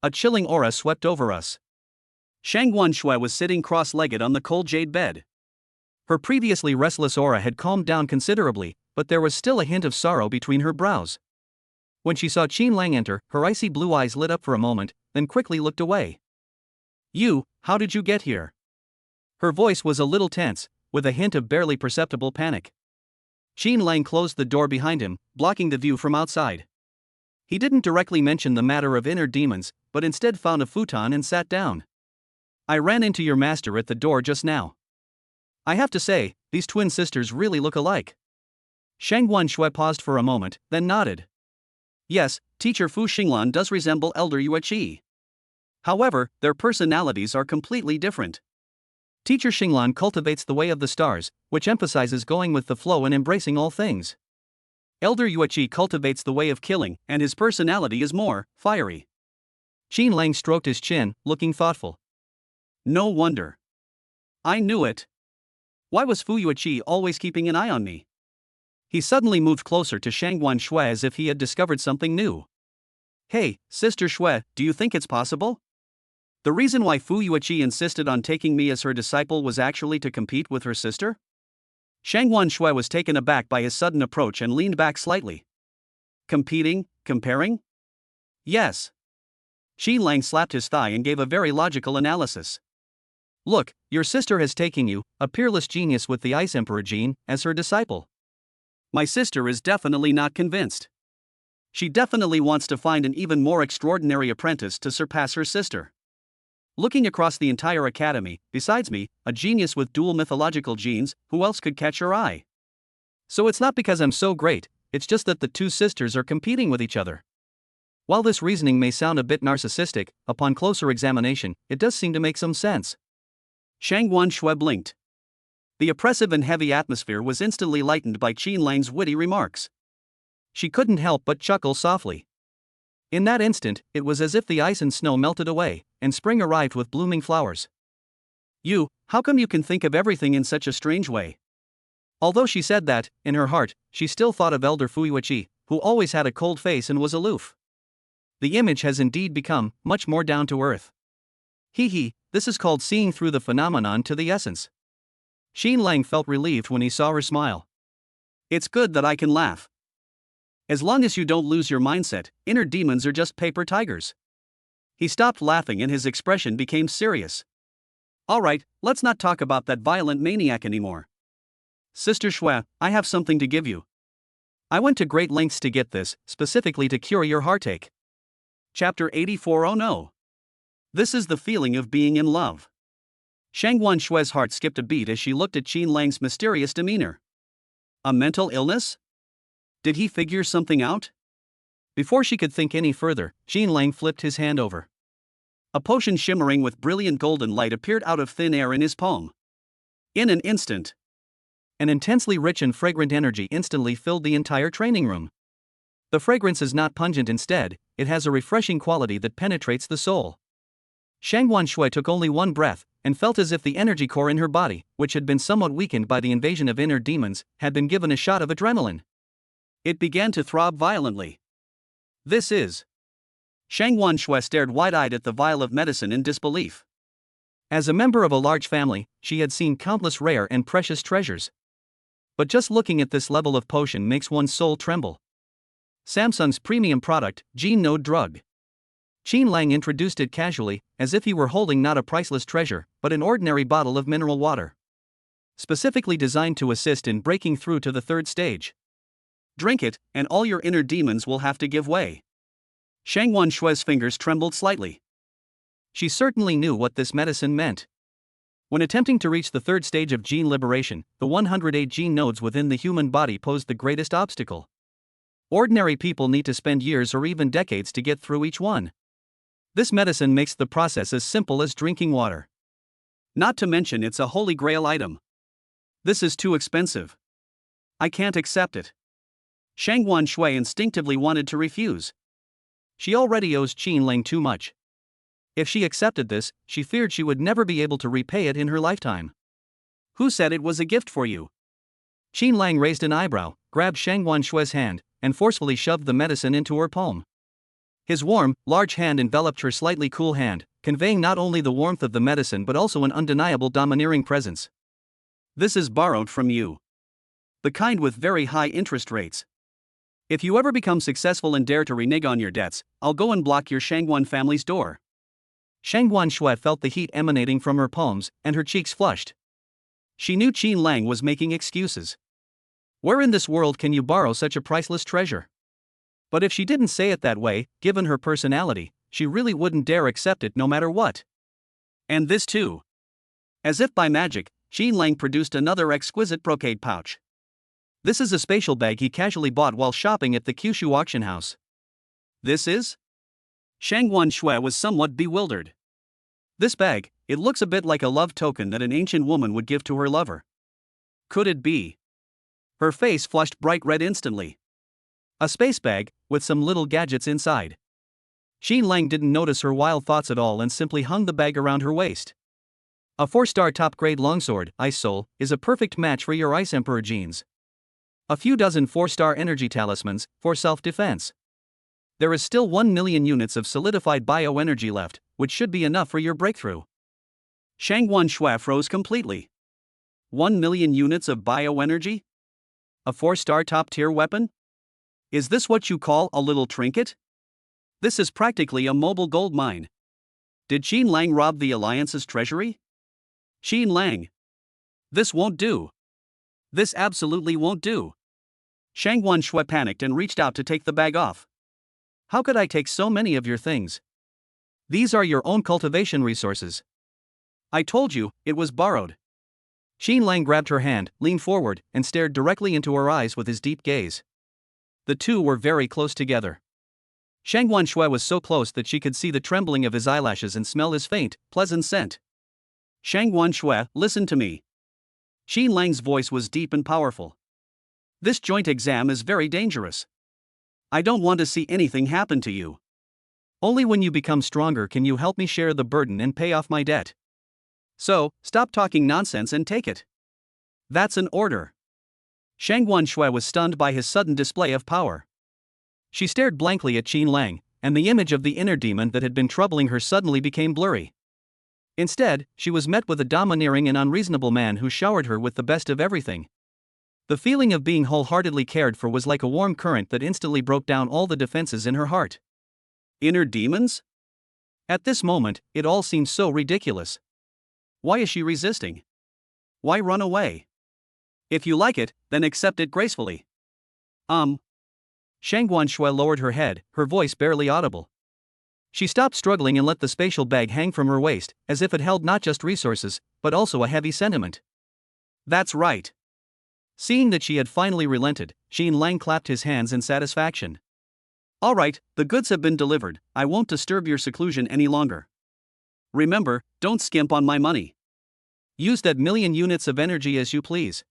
[SPEAKER 1] A chilling aura swept over us. Shangguan Shui was sitting cross-legged on the cold jade bed. Her previously restless aura had calmed down considerably, but there was still a hint of sorrow between her brows. When she saw Qin Lang enter, her icy blue eyes lit up for a moment, then quickly looked away. You, how did you get here? Her voice was a little tense, with a hint of barely perceptible panic. Qin Lang closed the door behind him, blocking the view from outside. He didn't directly mention the matter of inner demons, but instead found a futon and sat down. I ran into your master at the door just now. I have to say, these twin sisters really look alike. Shangguan Shui paused for a moment, then nodded. Yes, teacher Fu Xinglan does resemble Elder Yue Qi. However, their personalities are completely different. Teacher Xinglan cultivates the way of the stars, which emphasizes going with the flow and embracing all things. Elder Yue Qi cultivates the way of killing, and his personality is more fiery. Qin Lang stroked his chin, looking thoughtful. No wonder. I knew it. Why was Fu Yue Qi always keeping an eye on me? He suddenly moved closer to Shangguan Shui as if he had discovered something new. Hey, Sister Shui, do you think it's possible? The reason why Fu Yue Qi insisted on taking me as her disciple was actually to compete with her sister? Shangguan Shui was taken aback by his sudden approach and leaned back slightly. Competing? Comparing? Yes. Qin Lang slapped his thigh and gave a very logical analysis. Look, your sister has taken you, a peerless genius with the Ice Emperor gene, as her disciple. My sister is definitely not convinced. She definitely wants to find an even more extraordinary apprentice to surpass her sister. Looking across the entire academy, besides me, a genius with dual mythological genes, who else could catch her eye? So it's not because I'm so great, it's just that the two sisters are competing with each other. While this reasoning may sound a bit narcissistic, upon closer examination, it does seem to make some sense. Shangguan Shui blinked. The oppressive and heavy atmosphere was instantly lightened by Qin Lang's witty remarks. She couldn't help but chuckle softly. In that instant, it was as if the ice and snow melted away, and spring arrived with blooming flowers. You, how come you can think of everything in such a strange way? Although she said that, in her heart, she still thought of Elder Fu Yue Qi, who always had a cold face and was aloof. The image has indeed become much more down to earth. This is called seeing through the phenomenon to the essence. Qin Lang felt relieved when he saw her smile. It's good that I can laugh. As long as you don't lose your mindset, inner demons are just paper tigers. He stopped laughing and his expression became serious. Alright, let's not talk about that violent maniac anymore. Sister Shui, I have something to give you. I went to great lengths to get this, specifically to cure your heartache. Chapter 84. Oh no. This is the feeling of being in love. Shang Wanshue's heart skipped a beat as she looked at Qin Lang's mysterious demeanor. A mental illness? Did he figure something out? Before she could think any further, Qin Lang flipped his hand over. A potion shimmering with brilliant golden light appeared out of thin air in his palm. In an instant, an intensely rich and fragrant energy instantly filled the entire training room. The fragrance is not pungent, instead, it has a refreshing quality that penetrates the soul. Shang Wanshue took only one breath, and felt as if the energy core in her body, which had been somewhat weakened by the invasion of inner demons, had been given a shot of adrenaline. It began to throb violently. This is. Shang Wanshue stared wide-eyed at the vial of medicine in disbelief. As a member of a large family, she had seen countless rare and precious treasures. But just looking at this level of potion makes one's soul tremble. Samsung's premium product, Gene Node Drug. Qin Lang introduced it casually, as if he were holding not a priceless treasure, but an ordinary bottle of mineral water. Specifically designed to assist in breaking through to the third stage. Drink it, and all your inner demons will have to give way. Shang Wanshue's fingers trembled slightly. She certainly knew what this medicine meant. When attempting to reach the third stage of gene liberation, the 108 gene nodes within the human body posed the greatest obstacle. Ordinary people need to spend years or even decades to get through each one. This medicine makes the process as simple as drinking water. Not to mention it's a holy grail item. This is too expensive. I can't accept it. Shang Wanshue instinctively wanted to refuse. She already owes Qin Lang too much. If she accepted this, she feared she would never be able to repay it in her lifetime. Who said it was a gift for you? Qin Lang raised an eyebrow, grabbed Shang Wanshue's hand, and forcefully shoved the medicine into her palm. His warm, large hand enveloped her slightly cool hand, conveying not only the warmth of the medicine but also an undeniable domineering presence. This is borrowed from you. The kind with very high interest rates. If you ever become successful and dare to renege on your debts, I'll go and block your Shangguan family's door. Shang Wanshue felt the heat emanating from her palms, and her cheeks flushed. She knew Qin Lang was making excuses. Where in this world can you borrow such a priceless treasure? But if she didn't say it that way, given her personality, she really wouldn't dare accept it no matter what. And this too. As if by magic, Qin Lang produced another exquisite brocade pouch. This is a spatial bag he casually bought while shopping at the Kyushu auction house. This is? Shang Wanshue was somewhat bewildered. This bag, it looks a bit like a love token that an ancient woman would give to her lover. Could it be? Her face flushed bright red instantly. A space bag, with some little gadgets inside. Qin Lang didn't notice her wild thoughts at all and simply hung the bag around her waist. A 4-star top-grade longsword, Ice Soul, is a perfect match for your Ice Emperor genes. A few dozen 4-star energy talismans, for self-defense. There is still 1 million units of solidified bioenergy left, which should be enough for your breakthrough. Shang Wanshue froze completely. 1 million units of bioenergy? A 4-star top-tier weapon? Is this what you call a little trinket? This is practically a mobile gold mine. Did Qin Lang rob the Alliance's treasury? Qin Lang. This won't do. This absolutely won't do. Shang Wanshue panicked and reached out to take the bag off. How could I take so many of your things? These are your own cultivation resources. I told you, it was borrowed. Qin Lang grabbed her hand, leaned forward, and stared directly into her eyes with his deep gaze. The two were very close together. Shang Wanshue was so close that she could see the trembling of his eyelashes and smell his faint, pleasant scent. Shang Wanshue, listen to me. Qin Lang's voice was deep and powerful. This joint exam is very dangerous. I don't want to see anything happen to you. Only when you become stronger can you help me share the burden and pay off my debt. So, stop talking nonsense and take it. That's an order. Shang Wanshue was stunned by his sudden display of power. She stared blankly at Qin Lang, and the image of the inner demon that had been troubling her suddenly became blurry. Instead, she was met with a domineering and unreasonable man who showered her with the best of everything. The feeling of being wholeheartedly cared for was like a warm current that instantly broke down all the defenses in her heart. Inner demons? At this moment, it all seemed so ridiculous. Why is she resisting? Why run away? If you like it, then accept it gracefully. Shang Guanshui lowered her head, her voice barely audible. She stopped struggling and let the spatial bag hang from her waist, as if it held not just resources, but also a heavy sentiment. That's right. Seeing that she had finally relented, Xin Lang clapped his hands in satisfaction. All right, the goods have been delivered, I won't disturb your seclusion any longer. Remember, don't skimp on my money. Use that million units of energy as you please.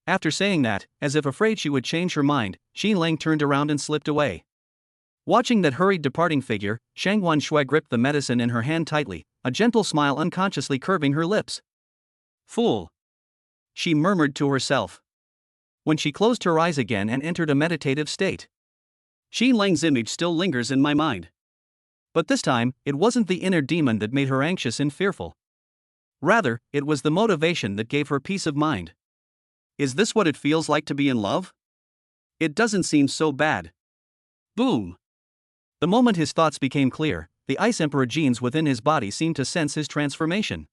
[SPEAKER 1] After saying that, as if afraid she would change her mind, Xin Lang turned around and slipped away. Watching that hurried departing figure, Shang Guanshui gripped the medicine in her hand tightly, a gentle smile unconsciously curving her lips. Fool! She murmured to herself. When she closed her eyes again and entered a meditative state. Xin Lang's image still lingers in my mind. But this time, it wasn't the inner demon that made her anxious and fearful. Rather, it was the motivation that gave her peace of mind. Is this what it feels like to be in love? It doesn't seem so bad. Boom! The moment his thoughts became clear, the Ice Emperor genes within his body seemed to sense his transformation.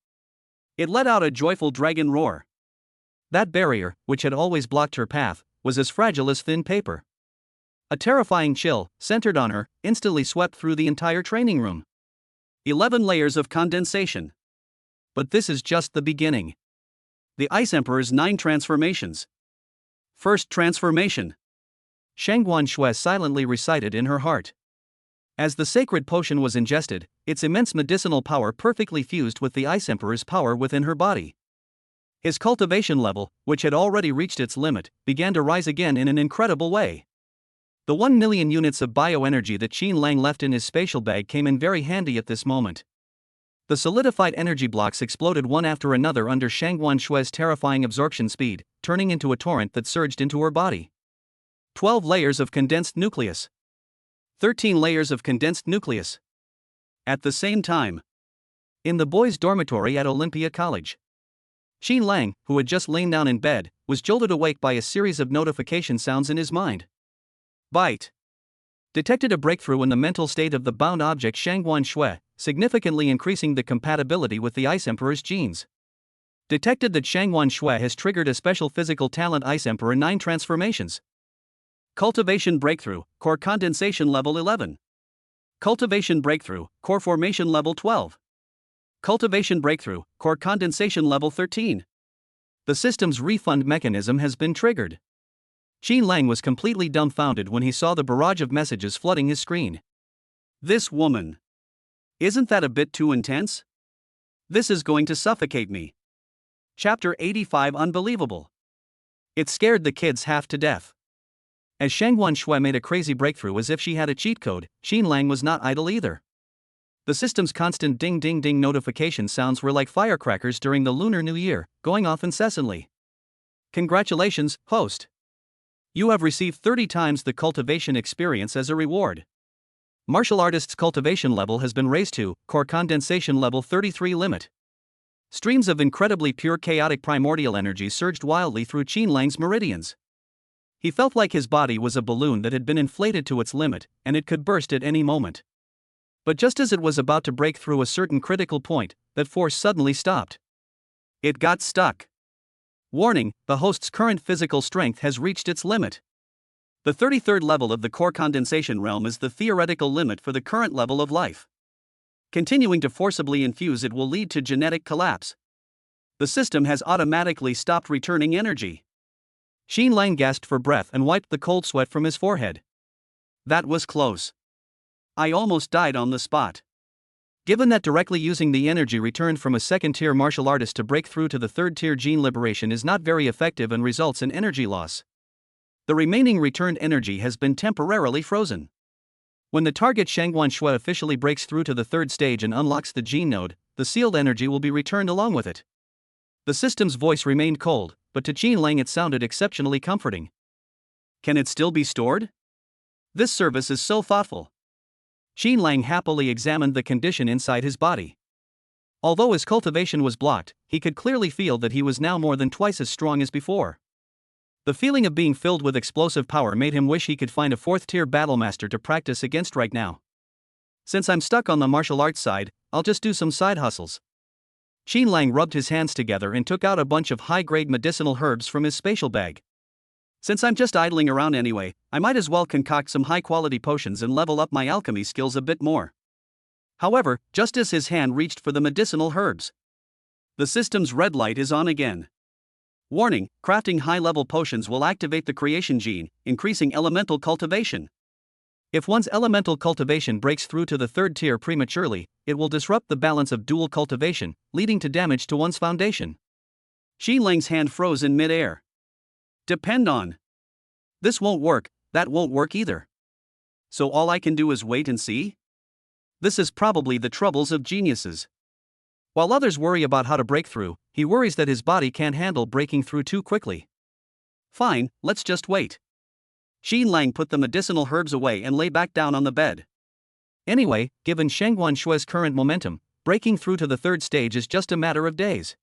[SPEAKER 1] It let out a joyful dragon roar. That barrier, which had always blocked her path, was as fragile as thin paper. A terrifying chill, centered on her, instantly swept through the entire training room. 11 layers of condensation. But this is just the beginning. The Ice Emperor's 9 transformations. First transformation. Shang Guanshui silently recited in her heart. As the sacred potion was ingested, its immense medicinal power perfectly fused with the Ice Emperor's power within her body. His cultivation level, which had already reached its limit, began to rise again in an incredible way. The 1 million units of bioenergy that Xin Lang left in his spatial bag came in very handy at this moment. The solidified energy blocks exploded one after another under Shang Guanshui's terrifying absorption speed, turning into a torrent that surged into her body. 12 layers of condensed nucleus. 13 layers of condensed nucleus. At the same time. In the boys' dormitory at Olympia College. Xin Lang, who had just lain down in bed, was jolted awake by a series of notification sounds in his mind. Bite. Detected a breakthrough in the mental state of the bound object Shang Guanshui, significantly increasing the compatibility with the Ice Emperor's genes. Detected that Shang Guanshui has triggered a special physical talent Ice Emperor 9 transformations. Cultivation breakthrough, core condensation level 11. Cultivation breakthrough, core formation level 12. Cultivation breakthrough, core condensation level 13. The system's refund mechanism has been triggered. Xin Lang was completely dumbfounded when he saw the barrage of messages flooding his screen. This woman. Isn't that a bit too intense? This is going to suffocate me. Chapter 85 Unbelievable. It scared the kids half to death. As Shang Guanshui made a crazy breakthrough as if she had a cheat code, Xin Lang was not idle either. The system's constant ding-ding-ding notification sounds were like firecrackers during the Lunar New Year, going off incessantly. Congratulations, host. You have received 30 times the cultivation experience as a reward. Martial artist's cultivation level has been raised to core condensation level 33 limit. Streams of incredibly pure chaotic primordial energy surged wildly through Xin Lang's meridians. He felt like his body was a balloon that had been inflated to its limit, and it could burst at any moment. But just as it was about to break through a certain critical point, that force suddenly stopped. It got stuck. Warning, the host's current physical strength has reached its limit. The 33rd level of the core condensation realm is the theoretical limit for the current level of life. Continuing to forcibly infuse it will lead to genetic collapse. The system has automatically stopped returning energy. Xin Lang gasped for breath and wiped the cold sweat from his forehead. That was close. I almost died on the spot. Given that directly using the energy returned from a second-tier martial artist to break through to the third-tier gene liberation is not very effective and results in energy loss. The remaining returned energy has been temporarily frozen. When the target Shang Guanshui officially breaks through to the third stage and unlocks the gene node, the sealed energy will be returned along with it. The system's voice remained cold, but to Xin Lang it sounded exceptionally comforting. Can it still be stored? This service is so thoughtful. Xin Lang happily examined the condition inside his body. Although his cultivation was blocked, he could clearly feel that he was now more than twice as strong as before. The feeling of being filled with explosive power made him wish he could find a fourth-tier battlemaster to practice against right now. Since I'm stuck on the martial arts side, I'll just do some side hustles. Xin Lang rubbed his hands together and took out a bunch of high-grade medicinal herbs from his spatial bag. Since I'm just idling around anyway, I might as well concoct some high-quality potions and level up my alchemy skills a bit more. However, just as his hand reached for the medicinal herbs, the system's red light is on again. Warning: crafting high-level potions will activate the creation gene, increasing elemental cultivation. If one's elemental cultivation breaks through to the third tier prematurely, it will disrupt the balance of dual cultivation, leading to damage to one's foundation. Xi Lang's hand froze in mid-air. Depend on. This won't work, that won't work either. So all I can do is wait and see? This is probably the troubles of geniuses. While others worry about how to break through, he worries that his body can't handle breaking through too quickly. Fine, let's just wait. Xi Lang put the medicinal herbs away and lay back down on the bed. Anyway, given Shangguan Shue's current momentum, breaking through to the third stage is just a matter of days.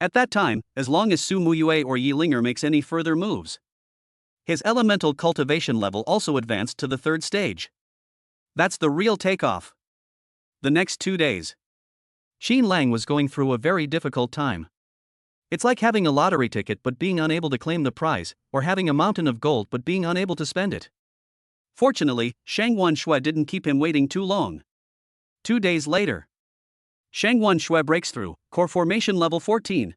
[SPEAKER 1] At that time, as long as Su Muyue or Yi Linger makes any further moves, his elemental cultivation level also advanced to the third stage. That's the real takeoff. The next 2 days, Xi Lang was going through a very difficult time. It's like having a lottery ticket but being unable to claim the prize, or having a mountain of gold but being unable to spend it. Fortunately, Shangguan Shui didn't keep him waiting too long. 2 days later, Shangguan Shui breaks through, core formation level 14.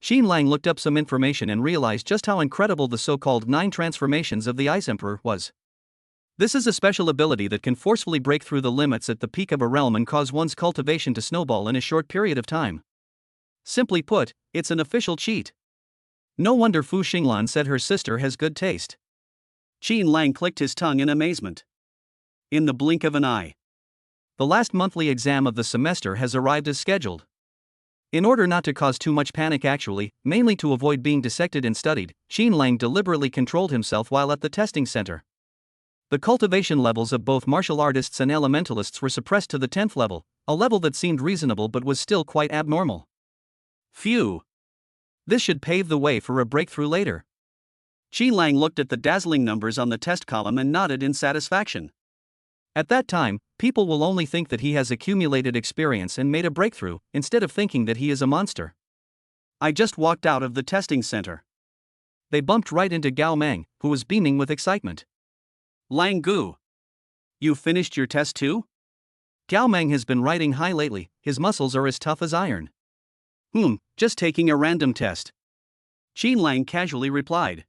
[SPEAKER 1] Xi Lang looked up some information and realized just how incredible the so-called 9 transformations of the Ice Emperor was. This is a special ability that can forcefully break through the limits at the peak of a realm and cause one's cultivation to snowball in a short period of time. Simply put, it's an official cheat. No wonder Fu Xinglan said her sister has good taste. Xi Lang clicked his tongue in amazement. In the blink of an eye, the last monthly exam of the semester has arrived as scheduled. In order not to cause too much panic mainly to avoid being dissected and studied, Xi Lang deliberately controlled himself while at the testing center. The cultivation levels of both martial artists and elementalists were suppressed to the 10th level, a level that seemed reasonable but was still quite abnormal. Phew! This should pave the way for a breakthrough later. Xi Lang looked at the dazzling numbers on the test column and nodded in satisfaction. At that time, people will only think that he has accumulated experience and made a breakthrough, instead of thinking that he is a monster. I just walked out of the testing center. They bumped right into Gao Meng, who was beaming with excitement. Lang Gu, you finished your test too? Gao Meng has been riding high lately, his muscles are as tough as iron. Just taking a random test. Xi Lang casually replied.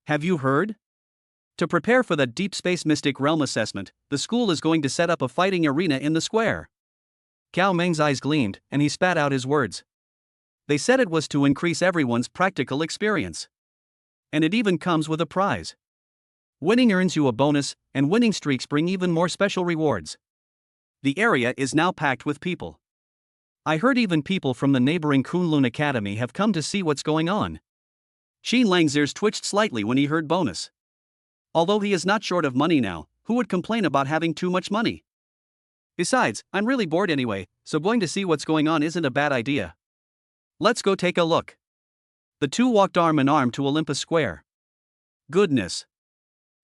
[SPEAKER 1] Have you heard? To prepare for the Deep Space Mystic Realm assessment, the school is going to set up a fighting arena in the square. Gao Meng's eyes gleamed, and he spat out his words. They said it was to increase everyone's practical experience. And it even comes with a prize. Winning earns you a bonus, and winning streaks bring even more special rewards. The area is now packed with people. I heard even people from the neighboring Kunlun Academy have come to see what's going on. Xi Lang's ears twitched slightly when he heard bonus. Although he is not short of money now, who would complain about having too much money? Besides, I'm really bored anyway, so going to see what's going on isn't a bad idea. Let's go take a look. The two walked arm in arm to Olympus Square. Goodness!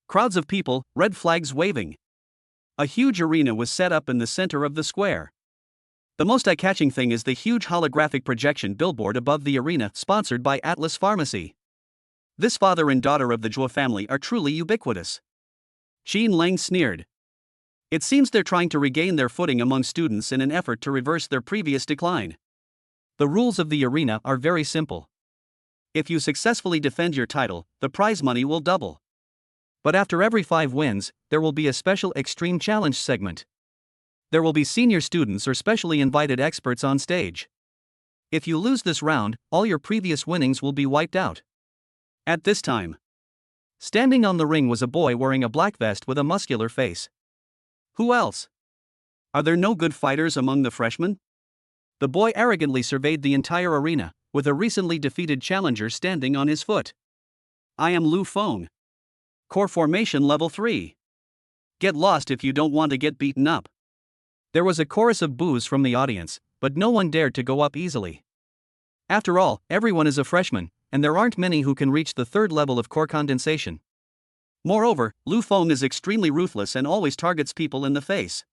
[SPEAKER 1] Crowds of people, red flags waving. A huge arena was set up in the center of the square. The most eye-catching thing is the huge holographic projection billboard above the arena, sponsored by Atlas Pharmacy. This father and daughter of the Zhuo family are truly ubiquitous. Xi Lang sneered. It seems they're trying to regain their footing among students in an effort to reverse their previous decline. The rules of the arena are very simple. If you successfully defend your title, the prize money will double. But after every 5 wins, there will be a special extreme challenge segment. There will be senior students or specially invited experts on stage. If you lose this round, all your previous winnings will be wiped out. At this time, standing on the ring was a boy wearing a black vest with a muscular face. Who else? Are there no good fighters among the freshmen? The boy arrogantly surveyed the entire arena, with a recently defeated challenger standing on his foot. I am Lu Feng. Core formation level 3. Get lost if you don't want to get beaten up. There was a chorus of boos from the audience, but no one dared to go up easily. After all, everyone is a freshman, and there aren't many who can reach the 3rd level of core condensation. Moreover, Lu Feng is extremely ruthless and always targets people in the face.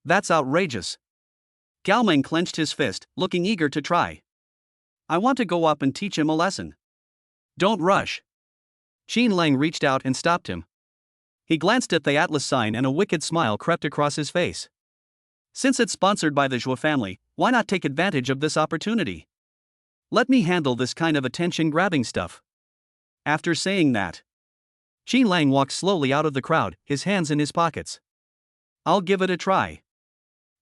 [SPEAKER 1] That's outrageous. Gao Meng clenched his fist, looking eager to try. I want to go up and teach him a lesson. Don't rush. Qin Lang reached out and stopped him. He glanced at the Atlas sign and a wicked smile crept across his face. Since it's sponsored by the Zhuo family, why not take advantage of this opportunity? Let me handle this kind of attention-grabbing stuff. After saying that, Qin Lang walked slowly out of the crowd, his hands in his pockets. I'll give it a try.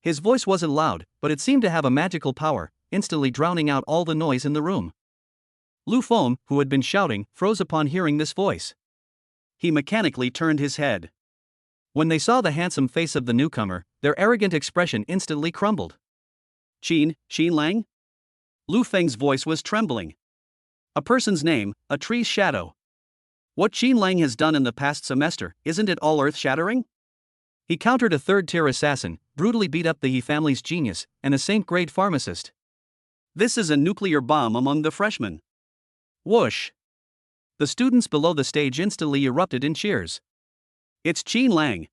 [SPEAKER 1] His voice wasn't loud, but it seemed to have a magical power, instantly drowning out all the noise in the room. Lu Feng, who had been shouting, froze upon hearing this voice. He mechanically turned his head. When they saw the handsome face of the newcomer, their arrogant expression instantly crumbled. Qin Lang? Lu Feng's voice was trembling. A person's name, a tree's shadow. What Qin Lang has done in the past semester, isn't it all earth-shattering? He countered a third-tier assassin, brutally beat up the He family's genius, and a saint-grade pharmacist. This is a nuclear bomb among the freshmen. Whoosh! The students below the stage instantly erupted in cheers. It's Qin Lang.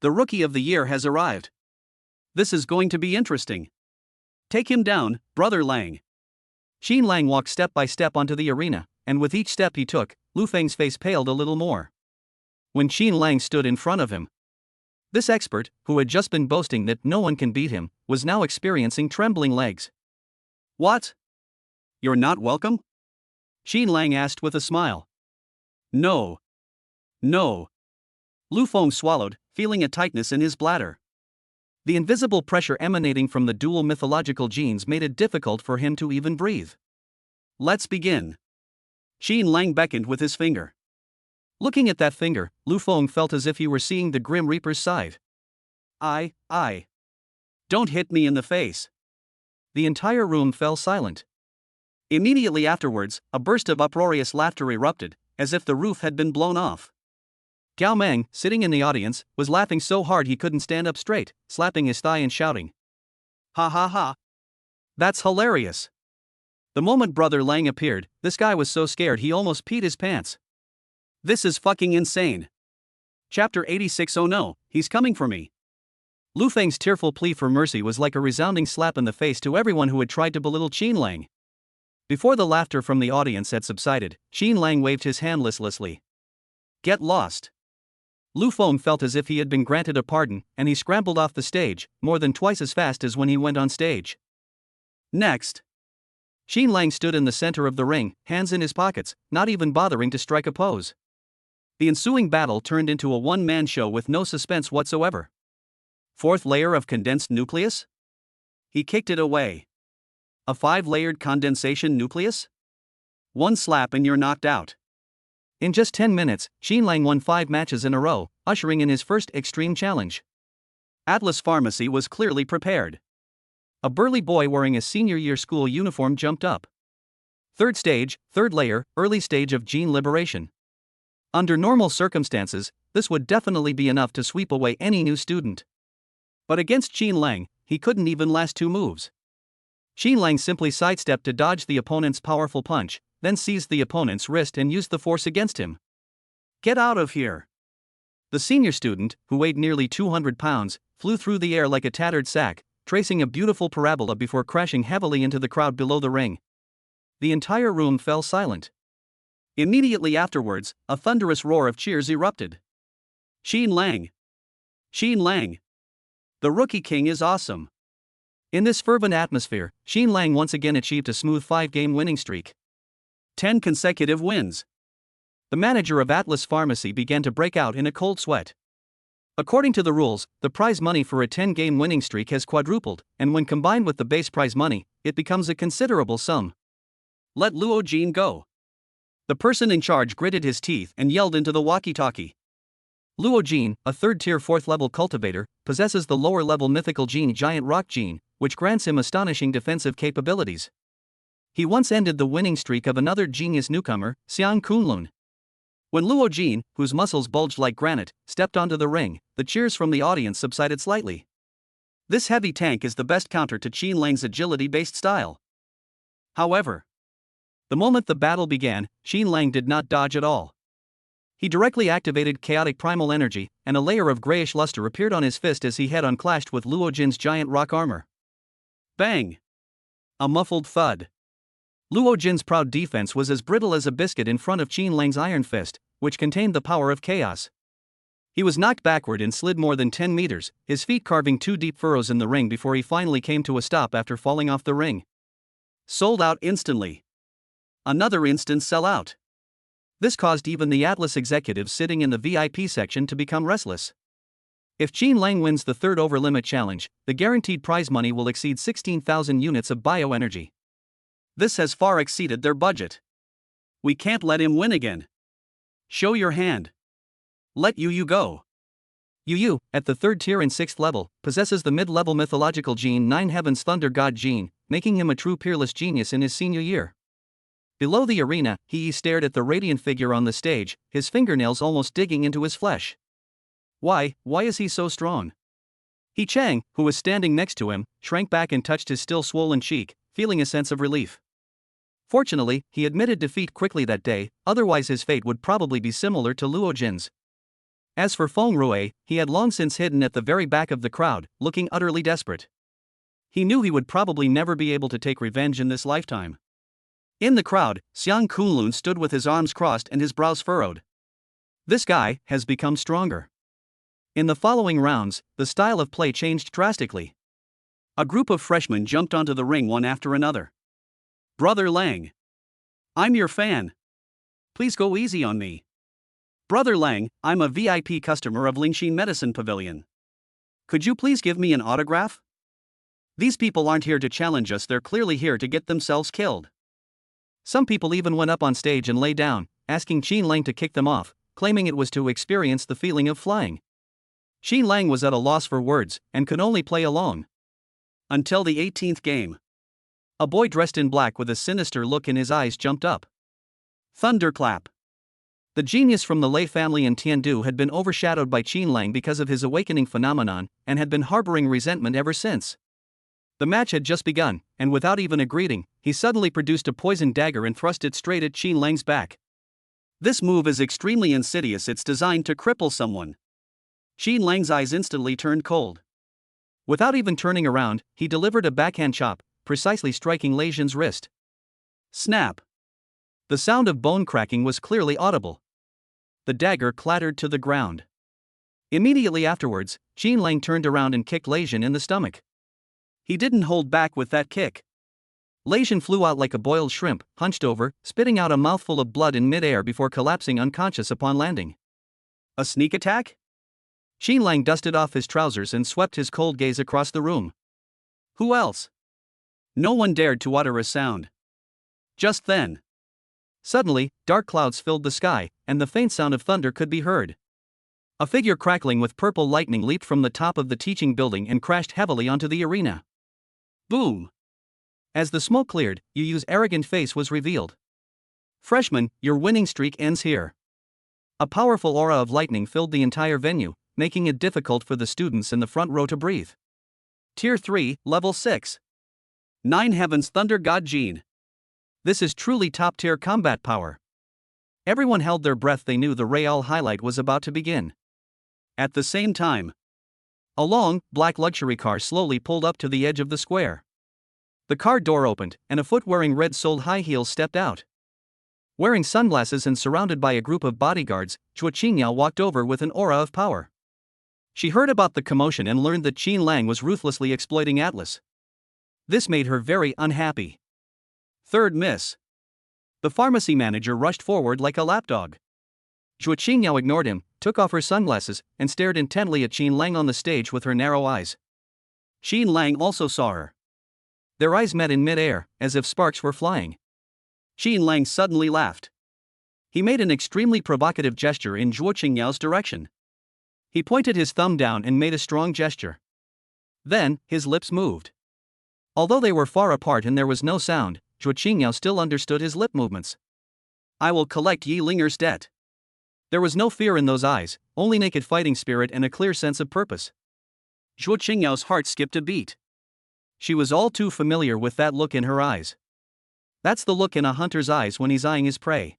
[SPEAKER 1] The rookie of the year has arrived. This is going to be interesting. Take him down, Brother Lang. Qin Lang walked step by step onto the arena, and with each step he took, Lu Feng's face paled a little more. When Qin Lang stood in front of him, this expert, who had just been boasting that no one can beat him, was now experiencing trembling legs. What? You're not welcome? Qin Lang asked with a smile. No. Lu Feng swallowed, feeling a tightness in his bladder. The invisible pressure emanating from the dual mythological genes made it difficult for him to even breathe. Let's begin. Qin Lang beckoned with his finger. Looking at that finger, Lu Feng felt as if he were seeing the Grim Reaper's scythe. I. Don't hit me in the face. The entire room fell silent. Immediately afterwards, a burst of uproarious laughter erupted, as if the roof had been blown off. Gao Meng, sitting in the audience, was laughing so hard he couldn't stand up straight, slapping his thigh and shouting. Ha ha ha! That's hilarious! The moment Brother Lang appeared, this guy was so scared he almost peed his pants. This is fucking insane. Chapter 86. Oh no, he's coming for me. Lu Feng's tearful plea for mercy was like a resounding slap in the face to everyone who had tried to belittle Qin Lang. Before the laughter from the audience had subsided, Qin Lang waved his hand listlessly. Get lost. Lu Feng felt as if he had been granted a pardon, and he scrambled off the stage, more than twice as fast as when he went on stage. Next. Qin Lang stood in the center of the ring, hands in his pockets, not even bothering to strike a pose. The ensuing battle turned into a one-man show with no suspense whatsoever. Fourth layer of condensed nucleus? He kicked it away. A 5-layered condensation nucleus? One slap and you're knocked out. In just 10 minutes, Qin Lang won 5 matches in a row, ushering in his first extreme challenge. Atlas Pharmacy was clearly prepared. A burly boy wearing a senior year school uniform jumped up. Third stage, third layer, early stage of gene liberation. Under normal circumstances, this would definitely be enough to sweep away any new student. But against Qin Lang, he couldn't even last 2 moves. Qin Lang simply sidestepped to dodge the opponent's powerful punch, then seized the opponent's wrist and used the force against him. Get out of here! The senior student, who weighed nearly 200 pounds, flew through the air like a tattered sack, tracing a beautiful parabola before crashing heavily into the crowd below the ring. The entire room fell silent. Immediately afterwards, a thunderous roar of cheers erupted. Qin Lang! Qin Lang! The Rookie King is awesome! In this fervent atmosphere, Qin Lang once again achieved a smooth 5-game winning streak. 10 consecutive wins. The manager of Atlas Pharmacy began to break out in a cold sweat. According to the rules, the prize money for a 10-game winning streak has quadrupled, and when combined with the base prize money, it becomes a considerable sum. Let Luo Jin go. The person in charge gritted his teeth and yelled into the walkie-talkie. Luo Jin, a third-tier 4th-level cultivator, possesses the lower-level mythical gene Giant Rock Gene, which grants him astonishing defensive capabilities. He once ended the winning streak of another genius newcomer, Xiang Kunlun. When Luo Jin, whose muscles bulged like granite, stepped onto the ring, the cheers from the audience subsided slightly. This heavy tank is the best counter to Qin Lang's agility-based style. However, the moment the battle began, Qin Lang did not dodge at all. He directly activated chaotic primal energy, and a layer of grayish luster appeared on his fist as he head-on clashed with Luo Jin's giant rock armor. Bang! A muffled thud. Luo Jin's proud defense was as brittle as a biscuit in front of Qin Lang's iron fist, which contained the power of chaos. He was knocked backward and slid more than 10 meters, his feet carving 2 deep furrows in the ring before he finally came to a stop after falling off the ring. Sold out instantly. Another instant sellout. This caused even the Atlas executives sitting in the VIP section to become restless. If Qin Lang wins the third over-limit challenge, the guaranteed prize money will exceed 16,000 units of bioenergy. This has far exceeded their budget. We can't let him win again. Show your hand. Let Yu go. Yu, at the 3rd tier and 6th level, possesses the mid-level mythological gene 9 Heavens Thunder God gene, making him a true peerless genius in his senior year. Below the arena, he stared at the radiant figure on the stage, his fingernails almost digging into his flesh. Why is he so strong? He Chang, who was standing next to him, shrank back and touched his still swollen cheek, feeling a sense of relief. Fortunately, he admitted defeat quickly that day, otherwise his fate would probably be similar to Luo Jin's. As for Feng Rue, he had long since hidden at the very back of the crowd, looking utterly desperate. He knew he would probably never be able to take revenge in this lifetime. In the crowd, Xiang Kunlun stood with his arms crossed and his brows furrowed. This guy has become stronger. In the following rounds, the style of play changed drastically. A group of freshmen jumped onto the ring one after another. Brother Lang. I'm your fan. Please go easy on me. Brother Lang, I'm a VIP customer of Lingxin Medicine Pavilion. Could you please give me an autograph? These people aren't here to challenge us, they're clearly here to get themselves killed. Some people even went up on stage and lay down, asking Qin Lang to kick them off, claiming it was to experience the feeling of flying. Qin Lang was at a loss for words, and could only play along. Until the 18th game. A boy dressed in black with a sinister look in his eyes jumped up. Thunderclap. The genius from the Lei family in Tiandu had been overshadowed by Qin Lang because of his awakening phenomenon, and had been harboring resentment ever since. The match had just begun, and without even a greeting, he suddenly produced a poisoned dagger and thrust it straight at Qin Lang's back. This move is extremely insidious, it's designed to cripple someone. Qin Lang's eyes instantly turned cold. Without even turning around, he delivered a backhand chop, precisely striking Lei Zhen's wrist. Snap! The sound of bone cracking was clearly audible. The dagger clattered to the ground. Immediately afterwards, Qin Lang turned around and kicked Lei Zhen in the stomach. He didn't hold back with that kick. Lei Zhen flew out like a boiled shrimp, hunched over, spitting out a mouthful of blood in mid-air before collapsing unconscious upon landing. A sneak attack? Qin Lang dusted off his trousers and swept his cold gaze across the room. Who else? No one dared to utter a sound. Just then. Suddenly, dark clouds filled the sky, and the faint sound of thunder could be heard. A figure crackling with purple lightning leaped from the top of the teaching building and crashed heavily onto the arena. Boom! As the smoke cleared, Yu's arrogant face was revealed. Freshman, your winning streak ends here. A powerful aura of lightning filled the entire venue, making it difficult for the students in the front row to breathe. Tier 3, Level 6. 9 Heavens Thunder God Gene. This is truly top-tier combat power. Everyone held their breath, they knew the Real highlight was about to begin. At the same time, a long, black luxury car slowly pulled up to the edge of the square. The car door opened, and a foot wearing red-soled high heels stepped out. Wearing sunglasses and surrounded by a group of bodyguards, Zhuo Qingyao walked over with an aura of power. She heard about the commotion and learned that Qin Lang was ruthlessly exploiting Atlas. This made her very unhappy. Third miss. The pharmacy manager rushed forward like a lapdog. Zhuo Qingyao ignored him, took off her sunglasses, and stared intently at Qin Lang on the stage with her narrow eyes. Qin Lang also saw her. Their eyes met in mid-air, as if sparks were flying. Qin Lang suddenly laughed. He made an extremely provocative gesture in Zhuo Qingyao's direction. He pointed his thumb down and made a strong gesture. Then, his lips moved. Although they were far apart and there was no sound, Zhuo Qingyao still understood his lip movements. I will collect Yi Linger's debt. There was no fear in those eyes, only naked fighting spirit and a clear sense of purpose. Zhuo Qingyao's heart skipped a beat. She was all too familiar with that look in her eyes. That's the look in a hunter's eyes when he's eyeing his prey.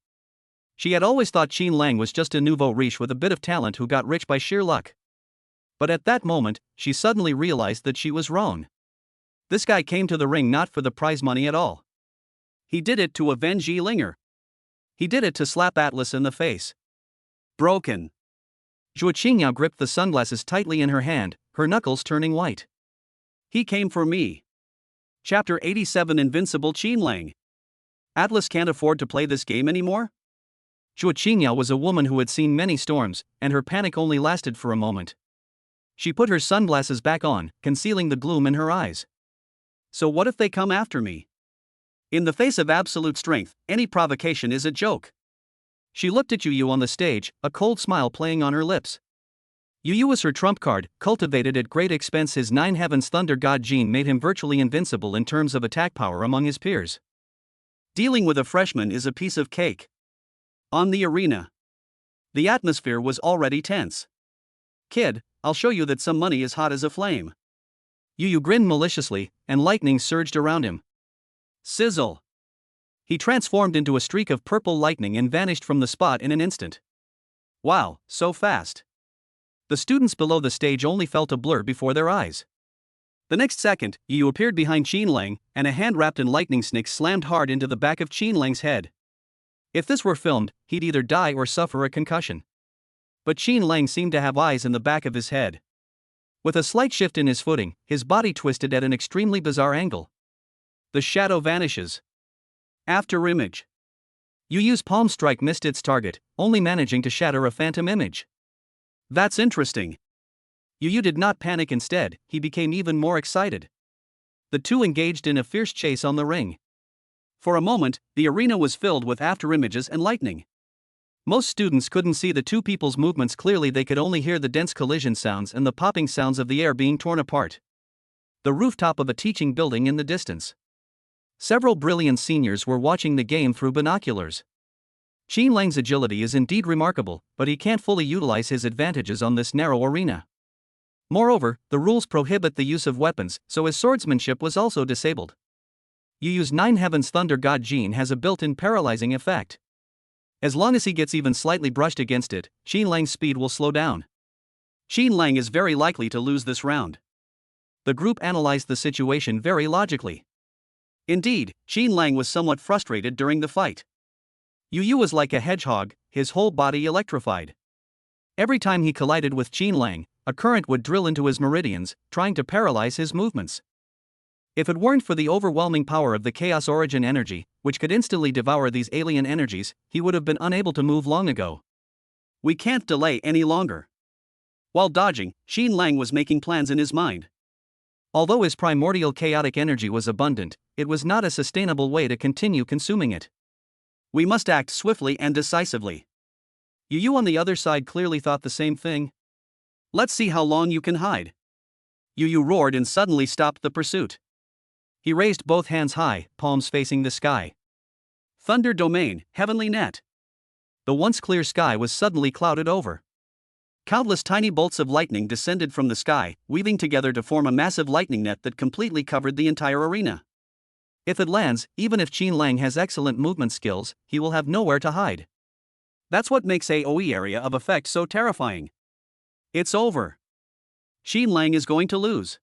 [SPEAKER 1] She had always thought Qin Lang was just a nouveau riche with a bit of talent who got rich by sheer luck. But at that moment, she suddenly realized that she was wrong. This guy came to the ring not for the prize money at all. He did it to avenge Yi Linger. He did it to slap Atlas in the face. Broken. Zhuo Qingyao gripped the sunglasses tightly in her hand, her knuckles turning white. He came for me. Chapter 87 Invincible Qinlang. Atlas can't afford to play this game anymore? Zhuo Qingyao was a woman who had seen many storms, and her panic only lasted for a moment. She put her sunglasses back on, concealing the gloom in her eyes. So what if they come after me? In the face of absolute strength, any provocation is a joke. She looked at Yu on the stage, a cold smile playing on her lips. Yu was her trump card, cultivated at great expense. His Nine Heavens Thunder God gene made him virtually invincible in terms of attack power among his peers. Dealing with a freshman is a piece of cake. On the arena, the atmosphere was already tense. Kid, I'll show you that some money is hot as a flame. Yu grinned maliciously, and lightning surged around him. Sizzle. He transformed into a streak of purple lightning and vanished from the spot in an instant. Wow, so fast. The students below the stage only felt a blur before their eyes. The next second, Yu appeared behind Qinlang, and a hand wrapped in lightning snake slammed hard into the back of Qinlang's head. If this were filmed, he'd either die or suffer a concussion. But Qinlang seemed to have eyes in the back of his head. With a slight shift in his footing, his body twisted at an extremely bizarre angle. The shadow vanishes. After image. Yu's palm strike missed its target, only managing to shatter a phantom image. That's interesting. Yu did not panic. Instead, he became even more excited. The two engaged in a fierce chase on the ring. For a moment, the arena was filled with afterimages and lightning. Most students couldn't see the two people's movements clearly. They could only hear the dense collision sounds and the popping sounds of the air being torn apart. The rooftop of a teaching building in the distance. Several brilliant seniors were watching the game through binoculars. Qinlang's agility is indeed remarkable, but he can't fully utilize his advantages on this narrow arena. Moreover, the rules prohibit the use of weapons, so his swordsmanship was also disabled. Yu's Nine Heavens Thunder God gene has a built-in paralyzing effect. As long as he gets even slightly brushed against it, Qinlang's speed will slow down. Qinlang is very likely to lose this round. The group analyzed the situation very logically. Indeed, Qinlang was somewhat frustrated during the fight. Yu was like a hedgehog, his whole body electrified. Every time he collided with Qinlang, a current would drill into his meridians, trying to paralyze his movements. If it weren't for the overwhelming power of the Chaos Origin energy, which could instantly devour these alien energies, he would have been unable to move long ago. We can't delay any longer. While dodging, Qinlang was making plans in his mind. Although his primordial chaotic energy was abundant, it was not a sustainable way to continue consuming it. We must act swiftly and decisively. Yu on the other side clearly thought the same thing. Let's see how long you can hide. Yu roared and suddenly stopped the pursuit. He raised both hands high, palms facing the sky. Thunder domain, heavenly net. The once clear sky was suddenly clouded over. Countless tiny bolts of lightning descended from the sky, weaving together to form a massive lightning net that completely covered the entire arena. If it lands, even if Qinlang has excellent movement skills, he will have nowhere to hide. That's what makes AoE area of effect so terrifying. It's over. Qinlang is going to lose.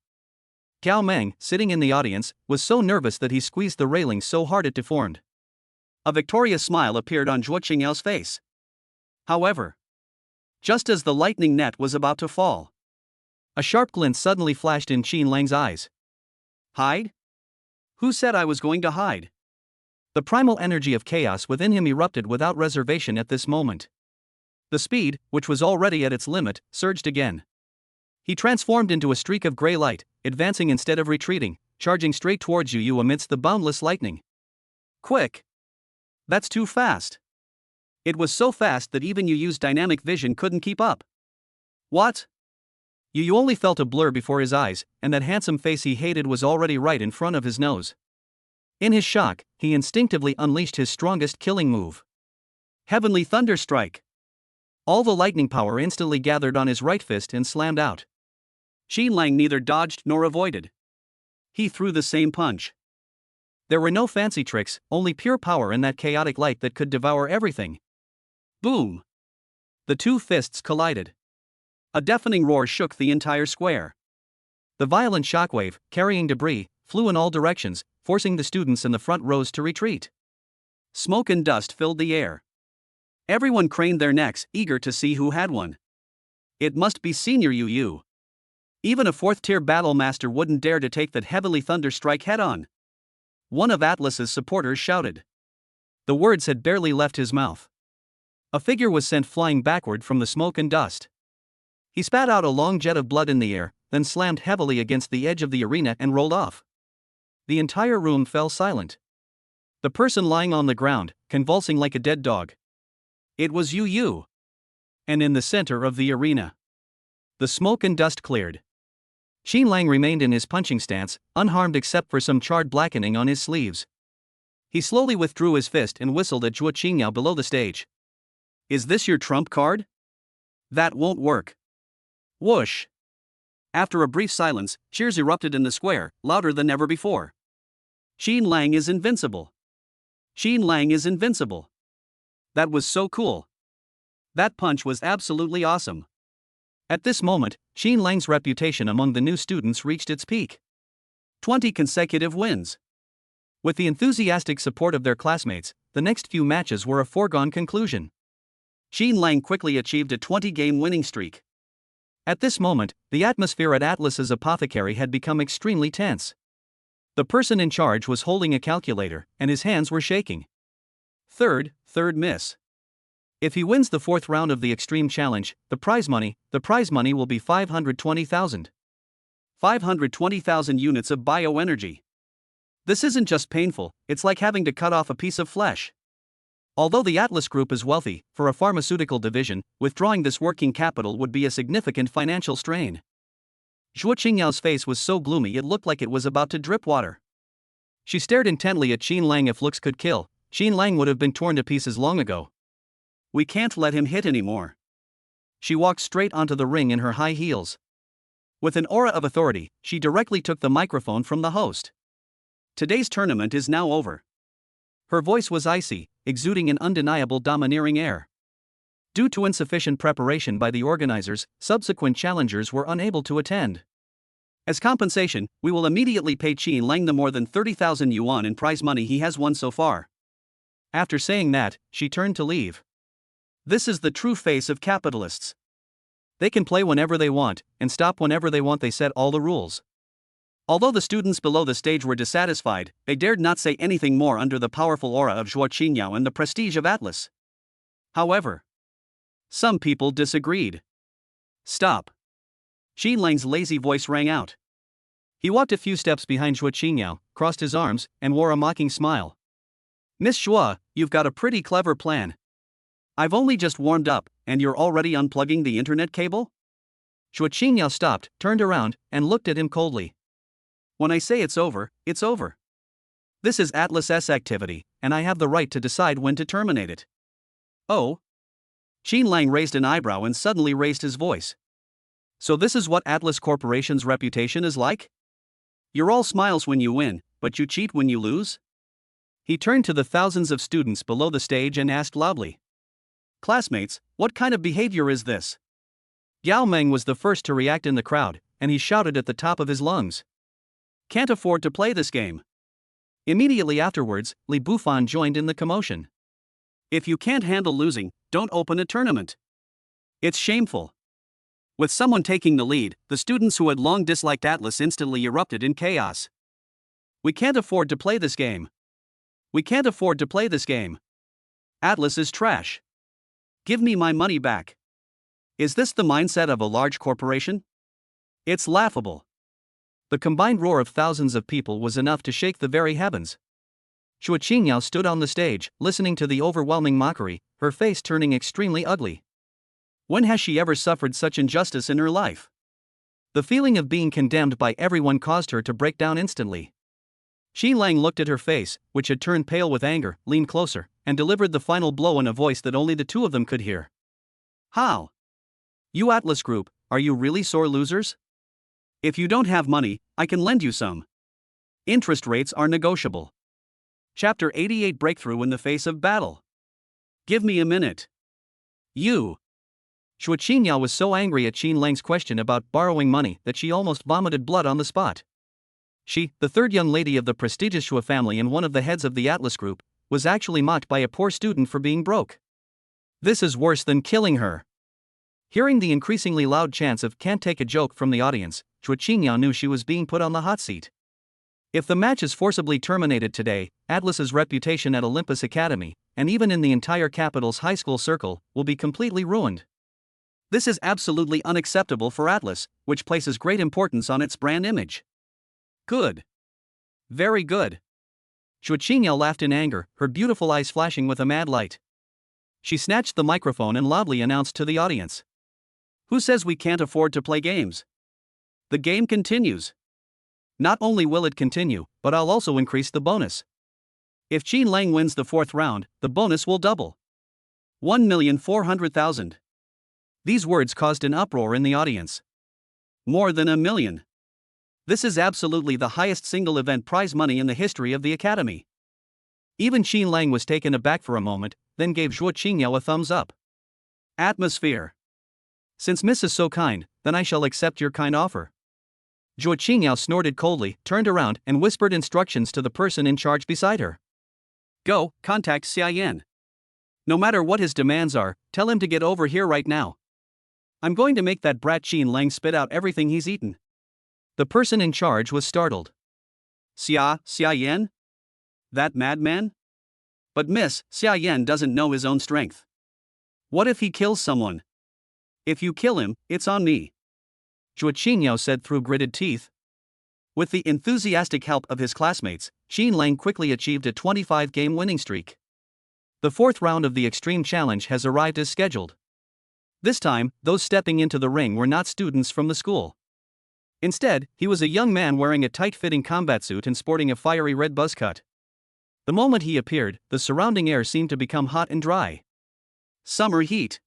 [SPEAKER 1] Gao Meng, sitting in the audience, was so nervous that he squeezed the railing so hard it deformed. A victorious smile appeared on Zhuo Qingyao's face. However, just as the lightning net was about to fall, a sharp glint suddenly flashed in Qinlang's eyes. Hide? Who said I was going to hide? The primal energy of chaos within him erupted without reservation at this moment. The speed, which was already at its limit, surged again. He transformed into a streak of gray light, advancing instead of retreating, charging straight towards Yu amidst the boundless lightning. Quick! That's too fast. It was so fast that even Yu's dynamic vision couldn't keep up. What? Yu only felt a blur before his eyes, and that handsome face he hated was already right in front of his nose. In his shock, he instinctively unleashed his strongest killing move. Heavenly Thunder Strike! All the lightning power instantly gathered on his right fist and slammed out. Qinlang neither dodged nor avoided. He threw the same punch. There were no fancy tricks, only pure power in that chaotic light that could devour everything. Boom! The two fists collided. A deafening roar shook the entire square. The violent shockwave, carrying debris, flew in all directions, forcing the students in the front rows to retreat. Smoke and dust filled the air. Everyone craned their necks, eager to see who had won. It must be Senior Yu. Even a fourth-tier battle master wouldn't dare to take that heavily thunder strike head-on. One of Atlas's supporters shouted. The words had barely left his mouth. A figure was sent flying backward from the smoke and dust. He spat out a long jet of blood in the air, then slammed heavily against the edge of the arena and rolled off. The entire room fell silent. The person lying on the ground, convulsing like a dead dog. It was Yu. And in the center of the arena, the smoke and dust cleared. Qin Lang remained in his punching stance, unharmed except for some charred blackening on his sleeves. He slowly withdrew his fist and whistled at Zhuo Qingyao below the stage. Is this your trump card? That won't work. Whoosh. After a brief silence, cheers erupted in the square, louder than ever before. Qin Lang is invincible. Qin Lang is invincible. That was so cool. That punch was absolutely awesome. At this moment, Qin Lang's reputation among the new students reached its peak. 20 consecutive wins. With the enthusiastic support of their classmates, the next few matches were a foregone conclusion. Qin Lang quickly achieved a 20-game winning streak. At this moment, the atmosphere at Atlas's apothecary had become extremely tense. The person in charge was holding a calculator, and his hands were shaking. Third miss. If he wins the fourth round of the extreme challenge, the prize money will be 520,000. 520,000 units of bioenergy. This isn't just painful, it's like having to cut off a piece of flesh. Although the Atlas Group is wealthy, for a pharmaceutical division, withdrawing this working capital would be a significant financial strain. Zhuo Qingyao's face was so gloomy it looked like it was about to drip water. She stared intently at Qin Lang. If looks could kill, Qin Lang would have been torn to pieces long ago. We can't let him hit anymore. She walked straight onto the ring in her high heels. With an aura of authority, she directly took the microphone from the host. Today's tournament is now over. Her voice was icy, exuding an undeniable domineering air. Due to insufficient preparation by the organizers, subsequent challengers were unable to attend. As compensation, we will immediately pay Qin Lang the more than 30,000 yuan in prize money he has won so far. After saying that, she turned to leave. This is the true face of capitalists. They can play whenever they want, and stop whenever they want. They set all the rules. Although the students below the stage were dissatisfied, they dared not say anything more under the powerful aura of Zhuo Qingyao and the prestige of Atlas. However, some people disagreed. Stop. Qin Lang's lazy voice rang out. He walked a few steps behind Zhuo Qingyao, crossed his arms, and wore a mocking smile. Miss Zhuo, you've got a pretty clever plan. I've only just warmed up, and you're already unplugging the internet cable? Zhuo Qingyao stopped, turned around, and looked at him coldly. When I say it's over, it's over. This is Atlas's activity, and I have the right to decide when to terminate it. Oh? Qin Lang raised an eyebrow and suddenly raised his voice. So this is what Atlas Corporation's reputation is like? You're all smiles when you win, but you cheat when you lose? He turned to the thousands of students below the stage and asked loudly. Classmates, what kind of behavior is this? Yao Meng was the first to react in the crowd, and he shouted at the top of his lungs. Can't afford to play this game. Immediately afterwards, Li Bufan joined in the commotion. If you can't handle losing, don't open a tournament. It's shameful. With someone taking the lead, the students who had long disliked Atlas instantly erupted in chaos. We can't afford to play this game. We can't afford to play this game. Atlas is trash. Give me my money back. Is this the mindset of a large corporation? It's laughable. The combined roar of thousands of people was enough to shake the very heavens. Zhuo Qingyao stood on the stage, listening to the overwhelming mockery, her face turning extremely ugly. When has she ever suffered such injustice in her life? The feeling of being condemned by everyone caused her to break down instantly. Qin Lang looked at her face, which had turned pale with anger, leaned closer, and delivered the final blow in a voice that only the two of them could hear. How? You Atlas Group, are you really sore losers? If you don't have money, I can lend you some. Interest rates are negotiable. Chapter 88 Breakthrough in the Face of Battle. Give me a minute. You. Zhuo Qingyao was so angry at Qin Lang's question about borrowing money that she almost vomited blood on the spot. She, the third young lady of the prestigious Zhuo family and one of the heads of the Atlas Group, was actually mocked by a poor student for being broke. This is worse than killing her. Hearing the increasingly loud chants of "can't take a joke" from the audience, Bai Qianqian knew she was being put on the hot seat. If the match is forcibly terminated today, Atlas's reputation at Olympus Academy, and even in the entire capital's high school circle, will be completely ruined. This is absolutely unacceptable for Atlas, which places great importance on its brand image. Good. Very good. Bai Qianqian laughed in anger, her beautiful eyes flashing with a mad light. She snatched the microphone and loudly announced to the audience. Who says we can't afford to play games? The game continues. Not only will it continue, but I'll also increase the bonus. If Qin Lang wins the 4th round, the bonus will double. 1,400,000. These words caused an uproar in the audience. More than 1 million. This is absolutely the highest single event prize money in the history of the Academy. Even Qin Lang was taken aback for a moment, then gave Bai Qianqian a thumbs up. Atmosphere. Since Miss is so kind, then I shall accept your kind offer. Bai Qianqian snorted coldly, turned around, and whispered instructions to the person in charge beside her. Go, contact Xia Yan. No matter what his demands are, tell him to get over here right now. I'm going to make that brat Qin Lang spit out everything he's eaten. The person in charge was startled. Xia Yan? That madman? But Miss, Xia Yan doesn't know his own strength. What if he kills someone? If you kill him, it's on me. Bai Qianqian said through gritted teeth. With the enthusiastic help of his classmates, Qin Lang quickly achieved a 25-game winning streak. The 4th round of the Extreme Challenge has arrived as scheduled. This time, those stepping into the ring were not students from the school. Instead, he was a young man wearing a tight-fitting combat suit and sporting a fiery red buzz cut. The moment he appeared, the surrounding air seemed to become hot and dry. Summer heat.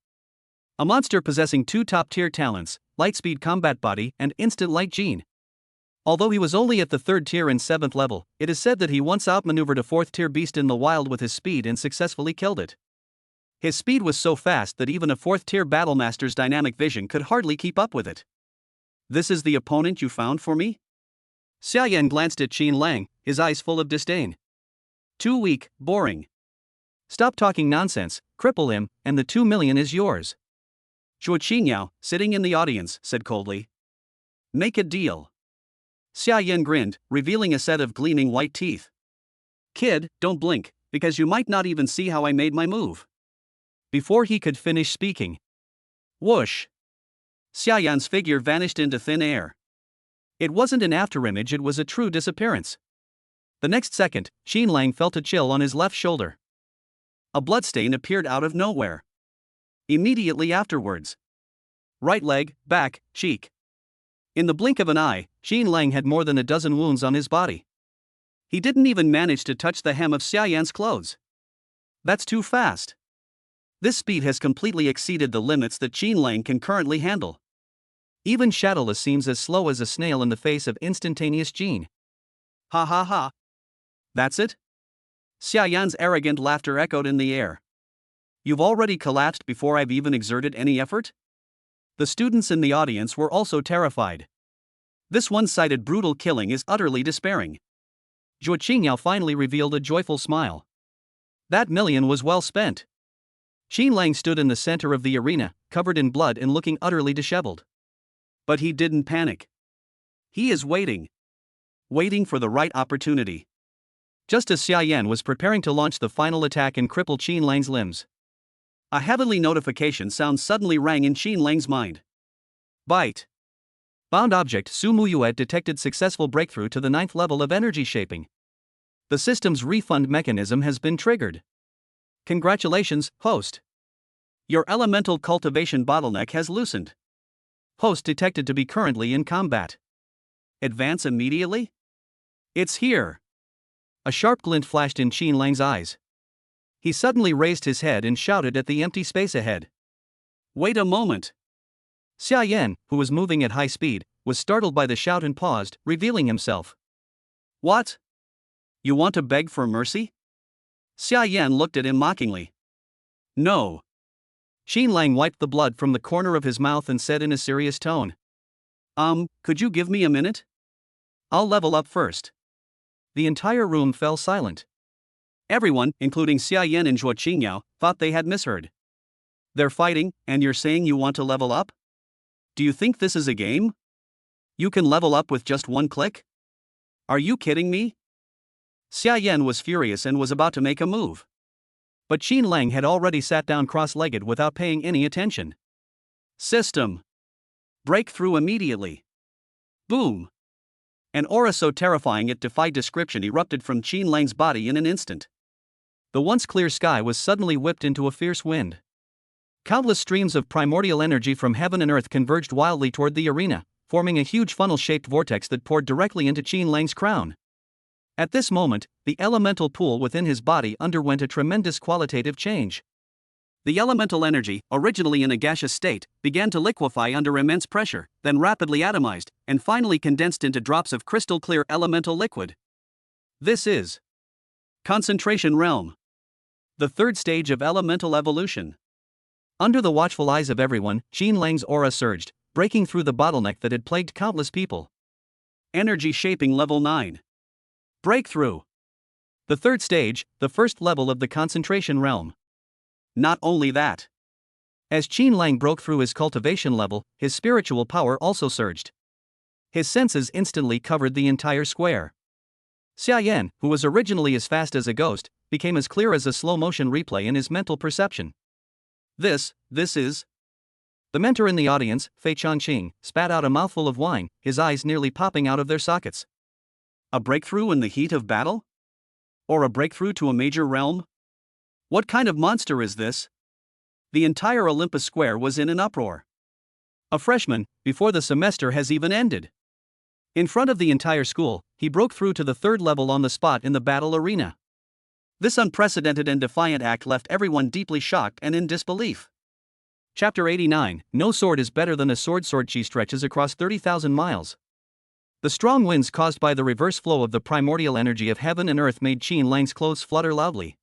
[SPEAKER 1] A monster possessing 2 top-tier talents, Lightspeed Combat Body and Instant Light Gene. Although he was only at the 3rd tier and 7th level, it is said that he once outmaneuvered a 4th-tier beast in the wild with his speed and successfully killed it. His speed was so fast that even a 4th-tier Battlemaster's dynamic vision could hardly keep up with it. This is the opponent you found for me? Xia Yan glanced at Qin Lang, his eyes full of disdain. Too weak, boring. Stop talking nonsense, cripple him, and the 2 million is yours. Bai Qianqian, sitting in the audience, said coldly. Make a deal. Xia Yan grinned, revealing a set of gleaming white teeth. Kid, don't blink, because you might not even see how I made my move. Before he could finish speaking. Whoosh! Xia Yan's figure vanished into thin air. It wasn't an afterimage, it was a true disappearance. The next second, Qin Lang felt a chill on his left shoulder. A bloodstain appeared out of nowhere. Immediately afterwards. Right leg, back, cheek. In the blink of an eye, Qin Lang had more than a dozen wounds on his body. He didn't even manage to touch the hem of Xia Yan's clothes. That's too fast. This speed has completely exceeded the limits that Qin Lang can currently handle. Even Shadowless seems as slow as a snail in the face of instantaneous gene. Ha ha ha. That's it? Xia Yan's arrogant laughter echoed in the air. You've already collapsed before I've even exerted any effort? The students in the audience were also terrified. This one-sided brutal killing is utterly despairing. Bai Qianqian finally revealed a joyful smile. That million was well spent. Qin Lang stood in the center of the arena, covered in blood and looking utterly disheveled. But he didn't panic. He is waiting. Waiting for the right opportunity. Just as Xia Yan was preparing to launch the final attack and cripple Qin Lang's limbs, a heavenly notification sound suddenly rang in Qin Lang's mind. Bite. Bound object Muyue detected successful breakthrough to the 9th level of energy shaping. The system's refund mechanism has been triggered. Congratulations, host. Your elemental cultivation bottleneck has loosened. Host detected to be currently in combat. Advance immediately? It's here. A sharp glint flashed in Qin Lang's eyes. He suddenly raised his head and shouted at the empty space ahead. Wait a moment. Xia Yan, who was moving at high speed, was startled by the shout and paused, revealing himself. What? You want to beg for mercy? Xia Yan looked at him mockingly. No. Qin Lang wiped the blood from the corner of his mouth and said in a serious tone. Could you give me a minute? I'll level up first. The entire room fell silent. Everyone, including Xia Yan and Zhuo Qingyao, thought they had misheard. They're fighting, and you're saying you want to level up? Do you think this is a game? You can level up with just one click? Are you kidding me? Xia Yan was furious and was about to make a move. But Qin Lang had already sat down cross-legged without paying any attention. System. Breakthrough immediately. Boom. An aura so terrifying it defied description erupted from Qin Lang's body in an instant. The once clear sky was suddenly whipped into a fierce wind. Countless streams of primordial energy from heaven and earth converged wildly toward the arena, forming a huge funnel-shaped vortex that poured directly into Qin Lang's crown. At this moment, the elemental pool within his body underwent a tremendous qualitative change. The elemental energy, originally in a gaseous state, began to liquefy under immense pressure, then rapidly atomized, and finally condensed into drops of crystal-clear elemental liquid. This is Concentration Realm, the third stage of elemental evolution. Under the watchful eyes of everyone, Qin Lang's aura surged, breaking through the bottleneck that had plagued countless people. Energy shaping level 9. Breakthrough. The third stage, the first level of the concentration realm. Not only that. As Qin Lang broke through his cultivation level, his spiritual power also surged. His senses instantly covered the entire square. Xia Yan, who was originally as fast as a ghost, became as clear as a slow-motion replay in his mental perception. This is... The mentor in the audience, Fei Changqing, spat out a mouthful of wine, his eyes nearly popping out of their sockets. A breakthrough in the heat of battle? Or a breakthrough to a major realm? What kind of monster is this? The entire Olympus Square was in an uproar. A freshman, before the semester has even ended. In front of the entire school, he broke through to the third level on the spot in the battle arena. This unprecedented and defiant act left everyone deeply shocked and in disbelief. Chapter 89, No sword is better than a sword. Sword chi stretches across 30,000 miles. The strong winds caused by the reverse flow of the primordial energy of heaven and earth made Qin Lang's clothes flutter loudly.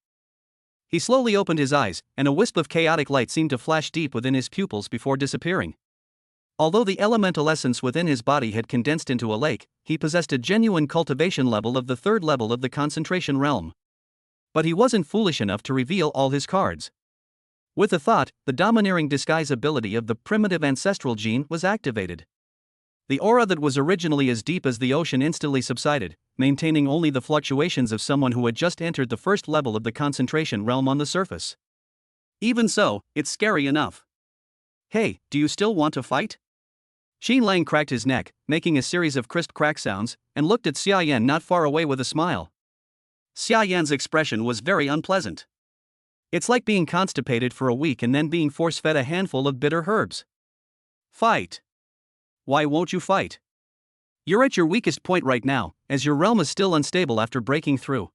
[SPEAKER 1] He slowly opened his eyes, and a wisp of chaotic light seemed to flash deep within his pupils before disappearing. Although the elemental essence within his body had condensed into a lake, he possessed a genuine cultivation level of the third level of the concentration realm. But he wasn't foolish enough to reveal all his cards. With a thought, the domineering disguise ability of the primitive ancestral gene was activated. The aura that was originally as deep as the ocean instantly subsided, maintaining only the fluctuations of someone who had just entered the first level of the concentration realm on the surface. Even so, it's scary enough. Hey, do you still want to fight? Qin Lang cracked his neck, making a series of crisp crack sounds, and looked at Xia Yan not far away with a smile. Xia Yan's expression was very unpleasant. It's like being constipated for a week and then being force-fed a handful of bitter herbs. Fight. Why won't you fight? You're at your weakest point right now, as your realm is still unstable after breaking through.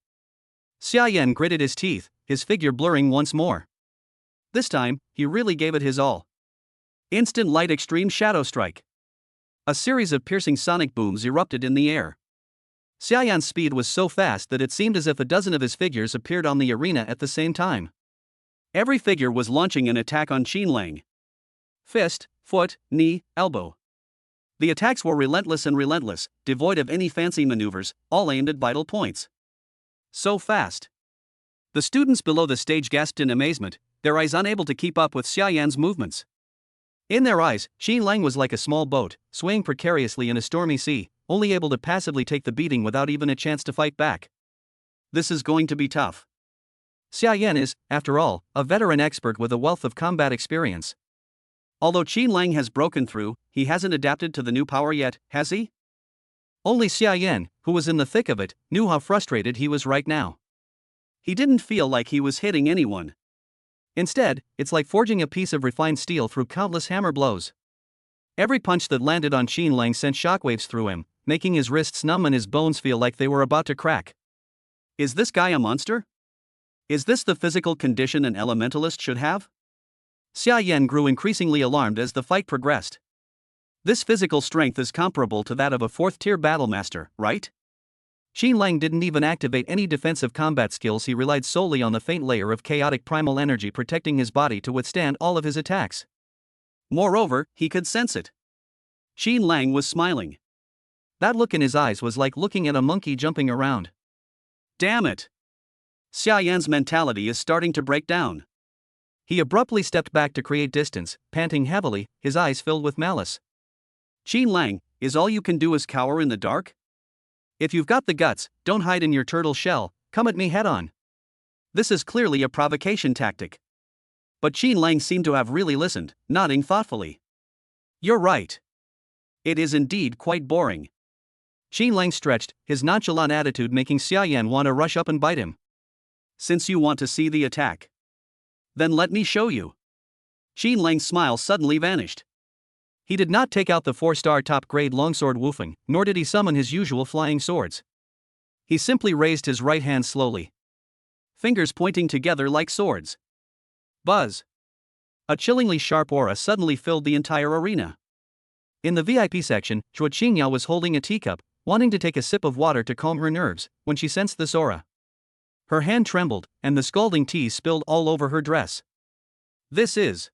[SPEAKER 1] Xia Yan gritted his teeth, his figure blurring once more. This time, he really gave it his all. Instant light extreme shadow strike. A series of piercing sonic booms erupted in the air. Xia Yan's speed was so fast that it seemed as if a dozen of his figures appeared on the arena at the same time. Every figure was launching an attack on Qin Lang. Fist, foot, knee, elbow. The attacks were relentless, devoid of any fancy maneuvers, all aimed at vital points. So fast. The students below the stage gasped in amazement, their eyes unable to keep up with Xia Yan's movements. In their eyes, Qin Lang was like a small boat, swaying precariously in a stormy sea, only able to passively take the beating without even a chance to fight back. This is going to be tough. Xia Yan is, after all, a veteran expert with a wealth of combat experience. Although Qin Lang has broken through, he hasn't adapted to the new power yet, has he? Only Xia Yan, who was in the thick of it, knew how frustrated he was right now. He didn't feel like he was hitting anyone. Instead, it's like forging a piece of refined steel through countless hammer blows. Every punch that landed on Qin Lang sent shockwaves through him, making his wrists numb and his bones feel like they were about to crack. Is this guy a monster? Is this the physical condition an elementalist should have? Xia Yan grew increasingly alarmed as the fight progressed. This physical strength is comparable to that of a fourth-tier battlemaster, right? Qin Lang didn't even activate any defensive combat skills. He relied solely on the faint layer of chaotic primal energy protecting his body to withstand all of his attacks. Moreover, he could sense it. Qin Lang was smiling. That look in his eyes was like looking at a monkey jumping around. Damn it! Xia Yan's mentality is starting to break down. He abruptly stepped back to create distance, panting heavily, his eyes filled with malice. Qin Lang, is all you can do is cower in the dark? If you've got the guts, don't hide in your turtle shell, come at me head on. This is clearly a provocation tactic. But Qin Lang seemed to have really listened, nodding thoughtfully. You're right. It is indeed quite boring. Qin Lang stretched, his nonchalant attitude making Xia Yan want to rush up and bite him. Since you want to see the attack, then let me show you. Qin Lang's smile suddenly vanished. He did not take out the 4-star top-grade longsword Wufeng, nor did he summon his usual flying swords. He simply raised his right hand slowly, fingers pointing together like swords. Buzz! A chillingly sharp aura suddenly filled the entire arena. In the VIP section, Zhuo Qingyao was holding a teacup, wanting to take a sip of water to calm her nerves, when she sensed this aura. Her hand trembled, and the scalding tea spilled all over her dress. This is...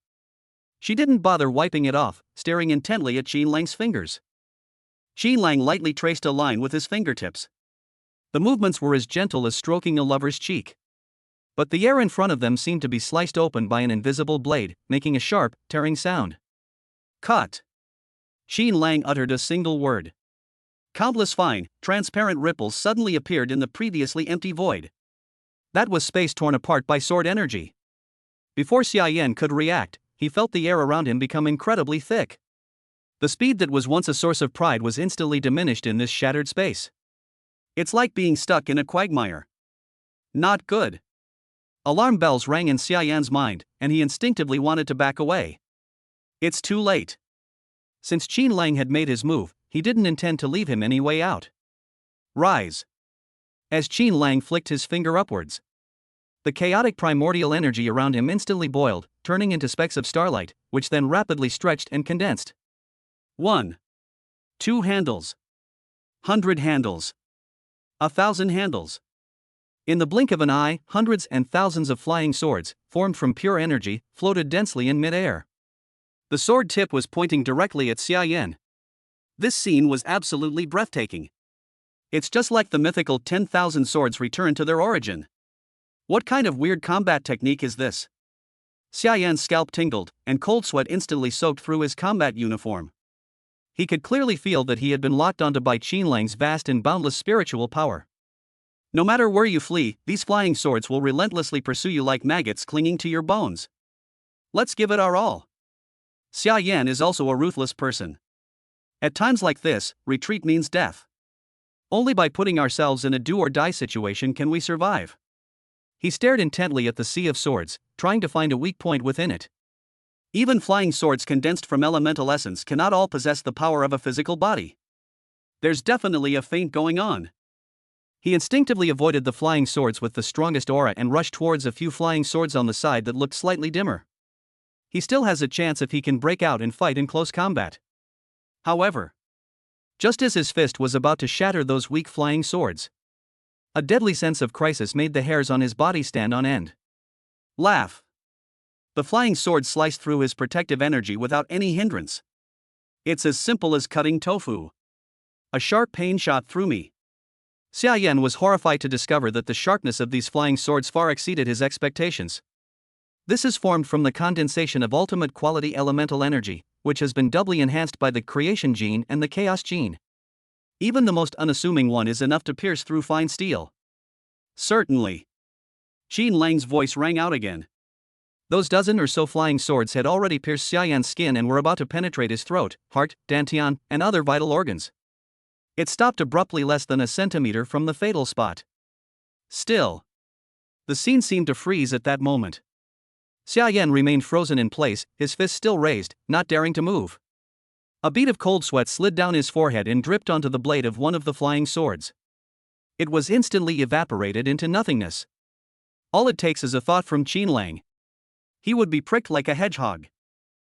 [SPEAKER 1] She didn't bother wiping it off, staring intently at Qin Lang's fingers. Qin Lang lightly traced a line with his fingertips. The movements were as gentle as stroking a lover's cheek. But the air in front of them seemed to be sliced open by an invisible blade, making a sharp, tearing sound. Cut! Qin Lang uttered a single word. Countless fine, transparent ripples suddenly appeared in the previously empty void. That was space torn apart by sword energy. Before Xia Yan could react, he felt the air around him become incredibly thick. The speed that was once a source of pride was instantly diminished in this shattered space. It's like being stuck in a quagmire. Not good. Alarm bells rang in Xia Yan's mind, and he instinctively wanted to back away. It's too late. Since Qin Lang had made his move, he didn't intend to leave him any way out. Rise! As Qin Lang flicked his finger upwards, the chaotic primordial energy around him instantly boiled, turning into specks of starlight, which then rapidly stretched and condensed. 1. 2 handles. 100 handles. 1,000 handles. In the blink of an eye, hundreds and thousands of flying swords, formed from pure energy, floated densely in mid-air. The sword tip was pointing directly at Xia Yan. This scene was absolutely breathtaking. It's just like the mythical 10,000 swords return to their origin. What kind of weird combat technique is this? Xia Yan's scalp tingled, and cold sweat instantly soaked through his combat uniform. He could clearly feel that he had been locked onto by Qin Lang's vast and boundless spiritual power. No matter where you flee, these flying swords will relentlessly pursue you like maggots clinging to your bones. Let's give it our all. Xia Yan is also a ruthless person. At times like this, retreat means death. Only by putting ourselves in a do-or-die situation can we survive. He stared intently at the sea of swords, trying to find a weak point within it. Even flying swords condensed from elemental essence cannot all possess the power of a physical body. There's definitely a feint going on. He instinctively avoided the flying swords with the strongest aura and rushed towards a few flying swords on the side that looked slightly dimmer. He still has a chance if he can break out and fight in close combat. However, just as his fist was about to shatter those weak flying swords, a deadly sense of crisis made the hairs on his body stand on end. Laugh! The flying sword sliced through his protective energy without any hindrance. It's as simple as cutting tofu. A sharp pain shot through me. Xia Yan was horrified to discover that the sharpness of these flying swords far exceeded his expectations. This is formed from the condensation of ultimate quality elemental energy, which has been doubly enhanced by the creation gene and the chaos gene. Even the most unassuming one is enough to pierce through fine steel. Certainly. Qin Lang's voice rang out again. Those dozen or so flying swords had already pierced Xia Yan's skin and were about to penetrate his throat, heart, dantian, and other vital organs. It stopped abruptly less than a centimeter from the fatal spot. Still, the scene seemed to freeze at that moment. Xia Yan remained frozen in place, his fist still raised, not daring to move. A bead of cold sweat slid down his forehead and dripped onto the blade of one of the flying swords. It was instantly evaporated into nothingness. All it takes is a thought from Qin Lang. He would be pricked like a hedgehog.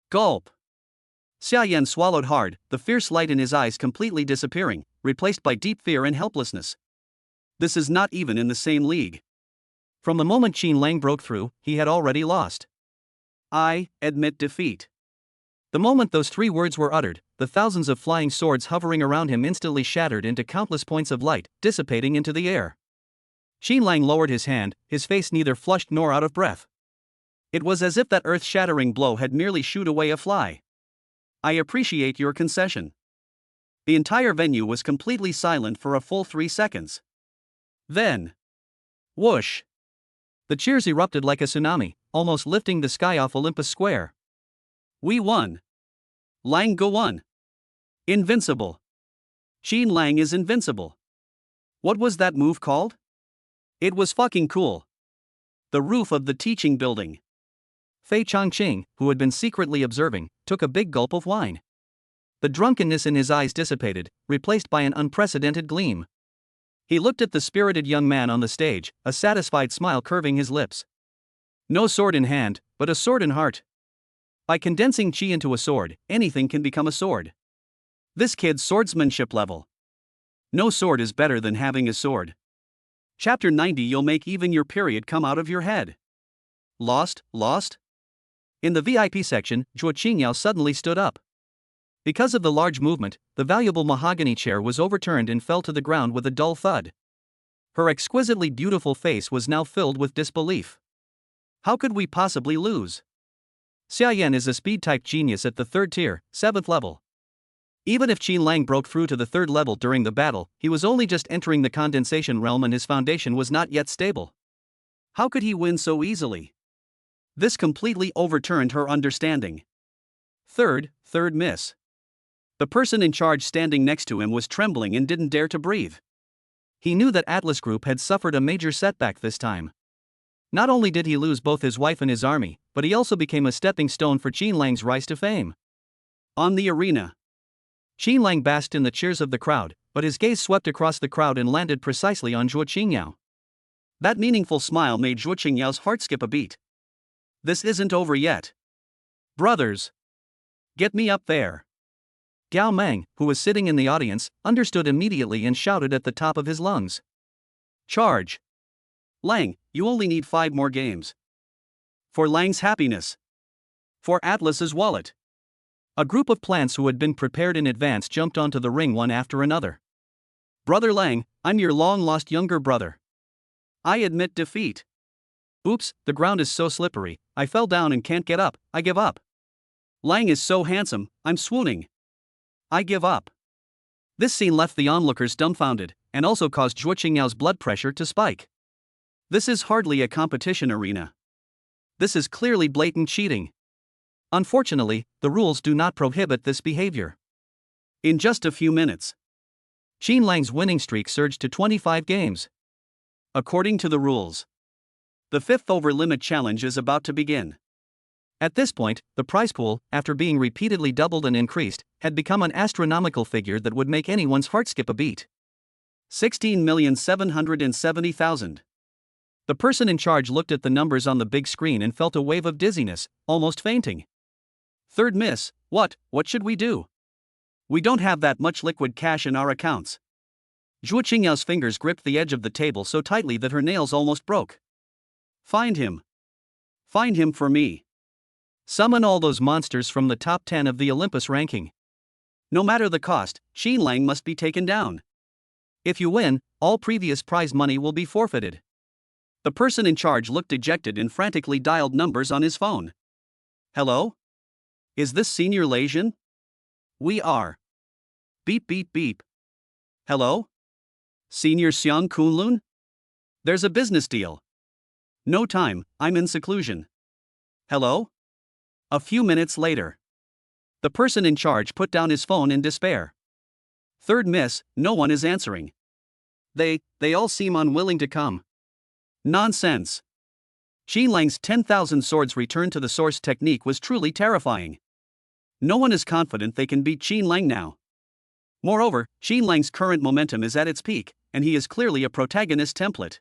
[SPEAKER 1] Gulp! Xia Yan swallowed hard, the fierce light in his eyes completely disappearing, replaced by deep fear and helplessness. This is not even in the same league. From the moment Qin Lang broke through, he had already lost. I admit defeat. The moment those 3 words were uttered, the thousands of flying swords hovering around him instantly shattered into countless points of light, dissipating into the air. Qin Lang lowered his hand, his face neither flushed nor out of breath. It was as if that earth-shattering blow had merely shooed away a fly. I appreciate your concession. The entire venue was completely silent for a full 3 seconds. Then, whoosh! The cheers erupted like a tsunami, almost lifting the sky off Olympus Square. We won! Lang Ge won! Invincible! Qin Lang is invincible! What was that move called? It was fucking cool. The roof of the teaching building. Bai Qianqian, who had been secretly observing, took a big gulp of wine. The drunkenness in his eyes dissipated, replaced by an unprecedented gleam. He looked at the spirited young man on the stage, a satisfied smile curving his lips. No sword in hand, but a sword in heart. By condensing qi into a sword, anything can become a sword. This kid's swordsmanship level. No sword is better than having a sword. Chapter 90. You'll make even your period come out of your head. Lost? In the VIP section, Zhuo Qingyao suddenly stood up. Because of the large movement, the valuable mahogany chair was overturned and fell to the ground with a dull thud. Her exquisitely beautiful face was now filled with disbelief. How could we possibly lose? Xia Yan is a speed-type genius at the 3rd tier, 7th level. Even if Qin Lang broke through to the 3rd level during the battle, he was only just entering the condensation realm and his foundation was not yet stable. How could he win so easily? This completely overturned her understanding. Third miss. The person in charge standing next to him was trembling and didn't dare to breathe. He knew that Atlas Group had suffered a major setback this time. Not only did he lose both his wife and his army, but he also became a stepping stone for Qin Lang's rise to fame. On the arena, Qin Lang basked in the cheers of the crowd, but his gaze swept across the crowd and landed precisely on Zhuo Qingyao. That meaningful smile made Zhuo Qingyao's heart skip a beat. This isn't over yet. Brothers! Get me up there! Gao Meng, who was sitting in the audience, understood immediately and shouted at the top of his lungs. Charge! Lang, you only need 5 more games. For Lang's happiness. For Atlas's wallet. A group of plants who had been prepared in advance jumped onto the ring one after another. Brother Lang, I'm your long-lost younger brother. I admit defeat. Oops, the ground is so slippery, I fell down and can't get up, I give up. Lang is so handsome, I'm swooning. I give up. This scene left the onlookers dumbfounded, and also caused Zhuo Qingyao's blood pressure to spike. This is hardly a competition arena. This is clearly blatant cheating. Unfortunately, the rules do not prohibit this behavior. In just a few minutes, Qin Lang's winning streak surged to 25 games. According to the rules, the 5th over limit challenge is about to begin. At this point, the prize pool, after being repeatedly doubled and increased, had become an astronomical figure that would make anyone's heart skip a beat. 16,770,000. The person in charge looked at the numbers on the big screen and felt a wave of dizziness, almost fainting. 3rd miss, what should we do? We don't have that much liquid cash in our accounts. Zhuo Qingyao's fingers gripped the edge of the table so tightly that her nails almost broke. Find him. Find him for me. Summon all those monsters from the top 10 of the Olympus ranking. No matter the cost, Qin Lang must be taken down. If you win, all previous prize money will be forfeited. The person in charge looked dejected and frantically dialed numbers on his phone. Hello? Is this Senior Lesion? We are. Beep beep beep. Hello? Senior Xiang Kunlun? There's a business deal. No time, I'm in seclusion. Hello? A few minutes later. The person in charge put down his phone in despair. 3rd miss, no one is answering. They all seem unwilling to come. Nonsense. Qin Lang's 10,000 swords return to the source technique was truly terrifying. No one is confident they can beat Qin Lang now. Moreover, Qin Lang's current momentum is at its peak, and he is clearly a protagonist template.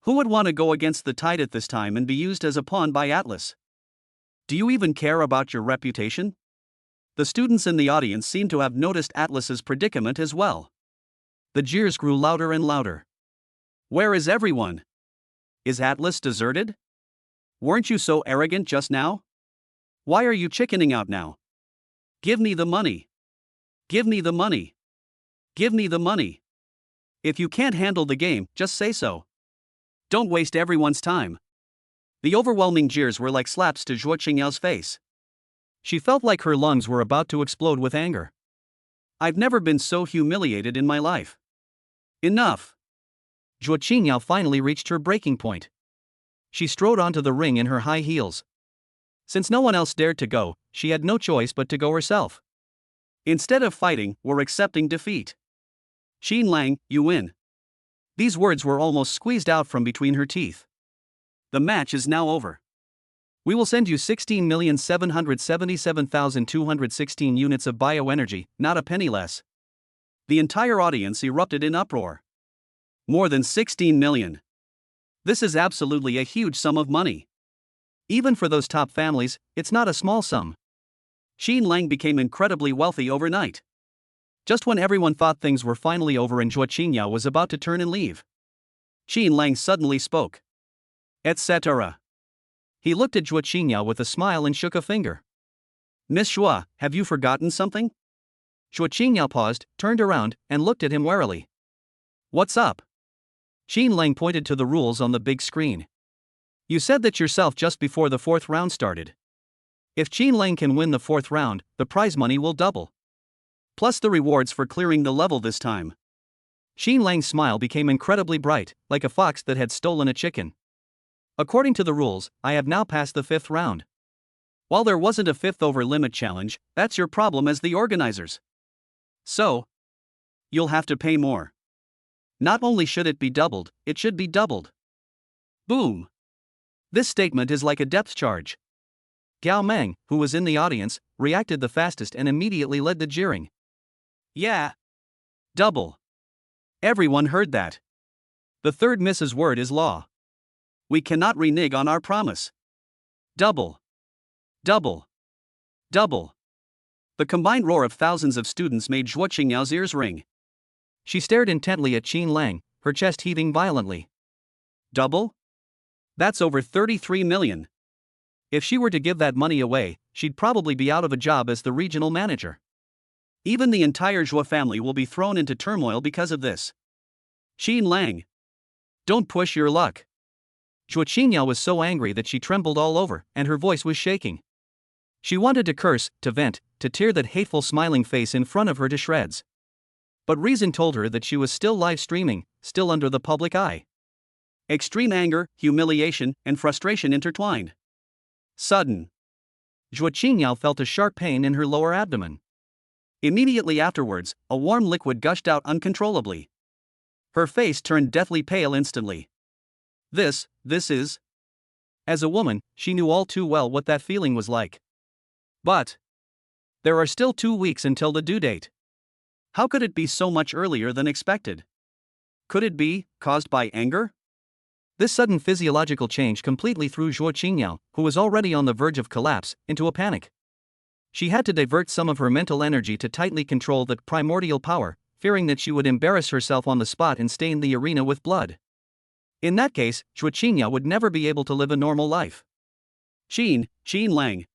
[SPEAKER 1] Who would want to go against the tide at this time and be used as a pawn by Atlas? Do you even care about your reputation? The students in the audience seem to have noticed Atlas's predicament as well. The jeers grew louder and louder. Where is everyone? Is Atlas deserted? Weren't you so arrogant just now? Why are you chickening out now? Give me the money. Give me the money. Give me the money. If you can't handle the game, just say so. Don't waste everyone's time. The overwhelming jeers were like slaps to Zhuo Qingyao's face. She felt like her lungs were about to explode with anger. I've never been so humiliated in my life. Enough. Zhuo Qingyao finally reached her breaking point. She strode onto the ring in her high heels. Since no one else dared to go, she had no choice but to go herself. Instead of fighting, we're accepting defeat. Xin Lang, you win. These words were almost squeezed out from between her teeth. The match is now over. We will send you 16,777,216 units of bioenergy, not a penny less. The entire audience erupted in uproar. More than 16 million. This is absolutely a huge sum of money. Even for those top families, it's not a small sum. Xin Lang became incredibly wealthy overnight. Just when everyone thought things were finally over and Zhuo Qingyao was about to turn and leave, Xin Lang suddenly spoke. Etc. He looked at Zhuo Qingyao with a smile and shook a finger. Miss Xue, have you forgotten something? Zhuo Qingyao paused, turned around, and looked at him warily. What's up? Xin Lang pointed to the rules on the big screen. You said that yourself just before the fourth round started. If Xin Lang can win the fourth round, the prize money will double. Plus the rewards for clearing the level this time. Xin Lang's smile became incredibly bright, like a fox that had stolen a chicken. According to the rules, I have now passed the fifth round. While there wasn't a fifth over limit challenge, that's your problem as the organizers. So, you'll have to pay more. Not only should it be doubled, it should be doubled. Boom. This statement is like a depth charge. Gao Meng, who was in the audience, reacted the fastest and immediately led the jeering. Yeah. Double. Everyone heard that. The third Mrs. Word is law. We cannot renege on our promise. Double. Double. Double. The combined roar of thousands of students made Zhuo Qingyao's ears ring. She stared intently at Xin Lang, her chest heaving violently. Double? That's over 33 million. If she were to give that money away, she'd probably be out of a job as the regional manager. Even the entire Zhuo family will be thrown into turmoil because of this. Xin Lang. Don't push your luck. Zhuo Qingyao was so angry that she trembled all over, and her voice was shaking. She wanted to curse, to vent, to tear that hateful smiling face in front of her to shreds. But reason told her that she was still live streaming, still under the public eye. Extreme anger, humiliation, and frustration intertwined. Sudden. Zhuo Qingyao felt a sharp pain in her lower abdomen. Immediately afterwards, a warm liquid gushed out uncontrollably. Her face turned deathly pale instantly. This is... As a woman, she knew all too well what that feeling was like. But there are still 2 weeks until the due date. How could it be so much earlier than expected? Could it be caused by anger? This sudden physiological change completely threw Zhuo Qingyao, who was already on the verge of collapse, into a panic. She had to divert some of her mental energy to tightly control that primordial power, fearing that she would embarrass herself on the spot and stain the arena with blood. In that case, Zhuo Qingyao would never be able to live a normal life. Xin Lang.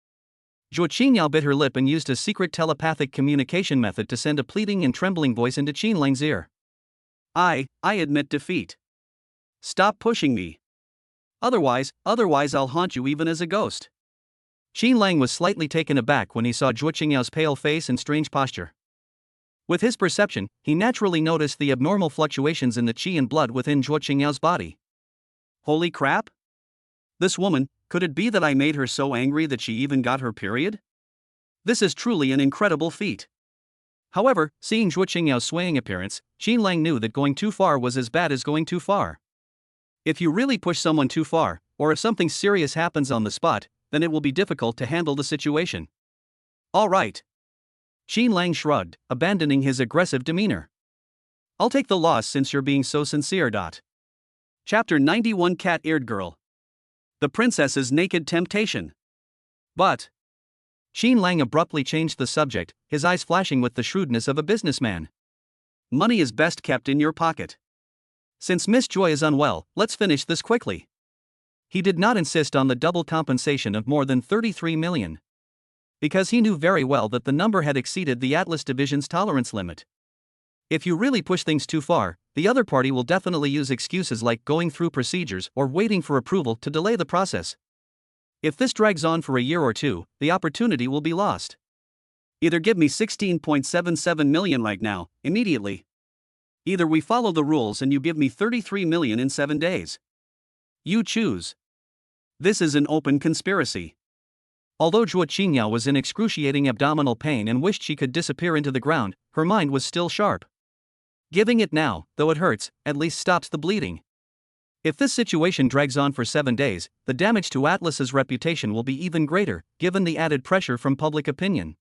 [SPEAKER 1] Zhuo Qingyao bit her lip and used a secret telepathic communication method to send a pleading and trembling voice into Xin Lang's ear. I admit defeat. Stop pushing me. Otherwise I'll haunt you even as a ghost. Xin Lang was slightly taken aback when he saw Zhuo Qingyao's pale face and strange posture. With his perception, he naturally noticed the abnormal fluctuations in the qi and blood within Zhuo Qingyao's body. Holy crap! This woman, could it be that I made her so angry that she even got her period? This is truly an incredible feat. However, seeing Zhuo Qingyao's swaying appearance, Xin Lang knew that going too far was as bad as going too far. If you really push someone too far, or if something serious happens on the spot, then it will be difficult to handle the situation. All right. Xin Lang shrugged, abandoning his aggressive demeanor. I'll take the loss since you're being so sincere. Chapter 91 Cat-Eared Girl. The Princess's Naked Temptation. But Xin Lang abruptly changed the subject, his eyes flashing with the shrewdness of a businessman. Money is best kept in your pocket. Since Miss Joy is unwell, let's finish this quickly. He did not insist on the double compensation of more than 33 million. Because he knew very well that the number had exceeded the Atlas Division's tolerance limit. If you really push things too far, the other party will definitely use excuses like going through procedures or waiting for approval to delay the process. If this drags on for a year or two, the opportunity will be lost. Either give me 16.77 million right now, immediately. Either we follow the rules and you give me 33 million in 7 days. You choose. This is an open conspiracy. Although Zhuo Qingyao was in excruciating abdominal pain and wished she could disappear into the ground, her mind was still sharp. Giving it now, though it hurts, at least stops the bleeding. If this situation drags on for 7 days, the damage to Atlas's reputation will be even greater, given the added pressure from public opinion.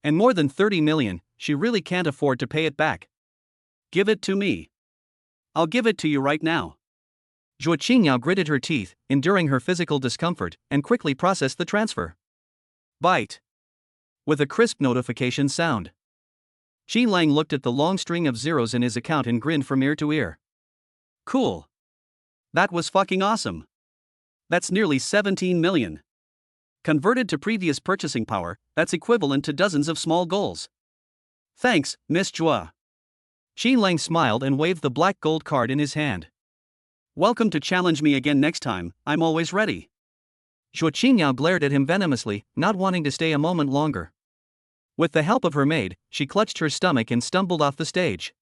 [SPEAKER 1] And more than 30 million, she really can't afford to pay it back. Give it to me. I'll give it to you right now. Zhuo Qingyao gritted her teeth, enduring her physical discomfort, and quickly processed the transfer. Bite. With a crisp notification sound. Qi Lang looked at the long string of zeros in his account and grinned from ear to ear. Cool. That was fucking awesome. That's nearly 17 million. Converted to previous purchasing power, that's equivalent to dozens of small goals. Thanks, Miss Zhuo. Qi Lang smiled and waved the black gold card in his hand. Welcome to challenge me again next time, I'm always ready. Zhuo Qingyao glared at him venomously, not wanting to stay a moment longer. With the help of her maid, she clutched her stomach and stumbled off the stage.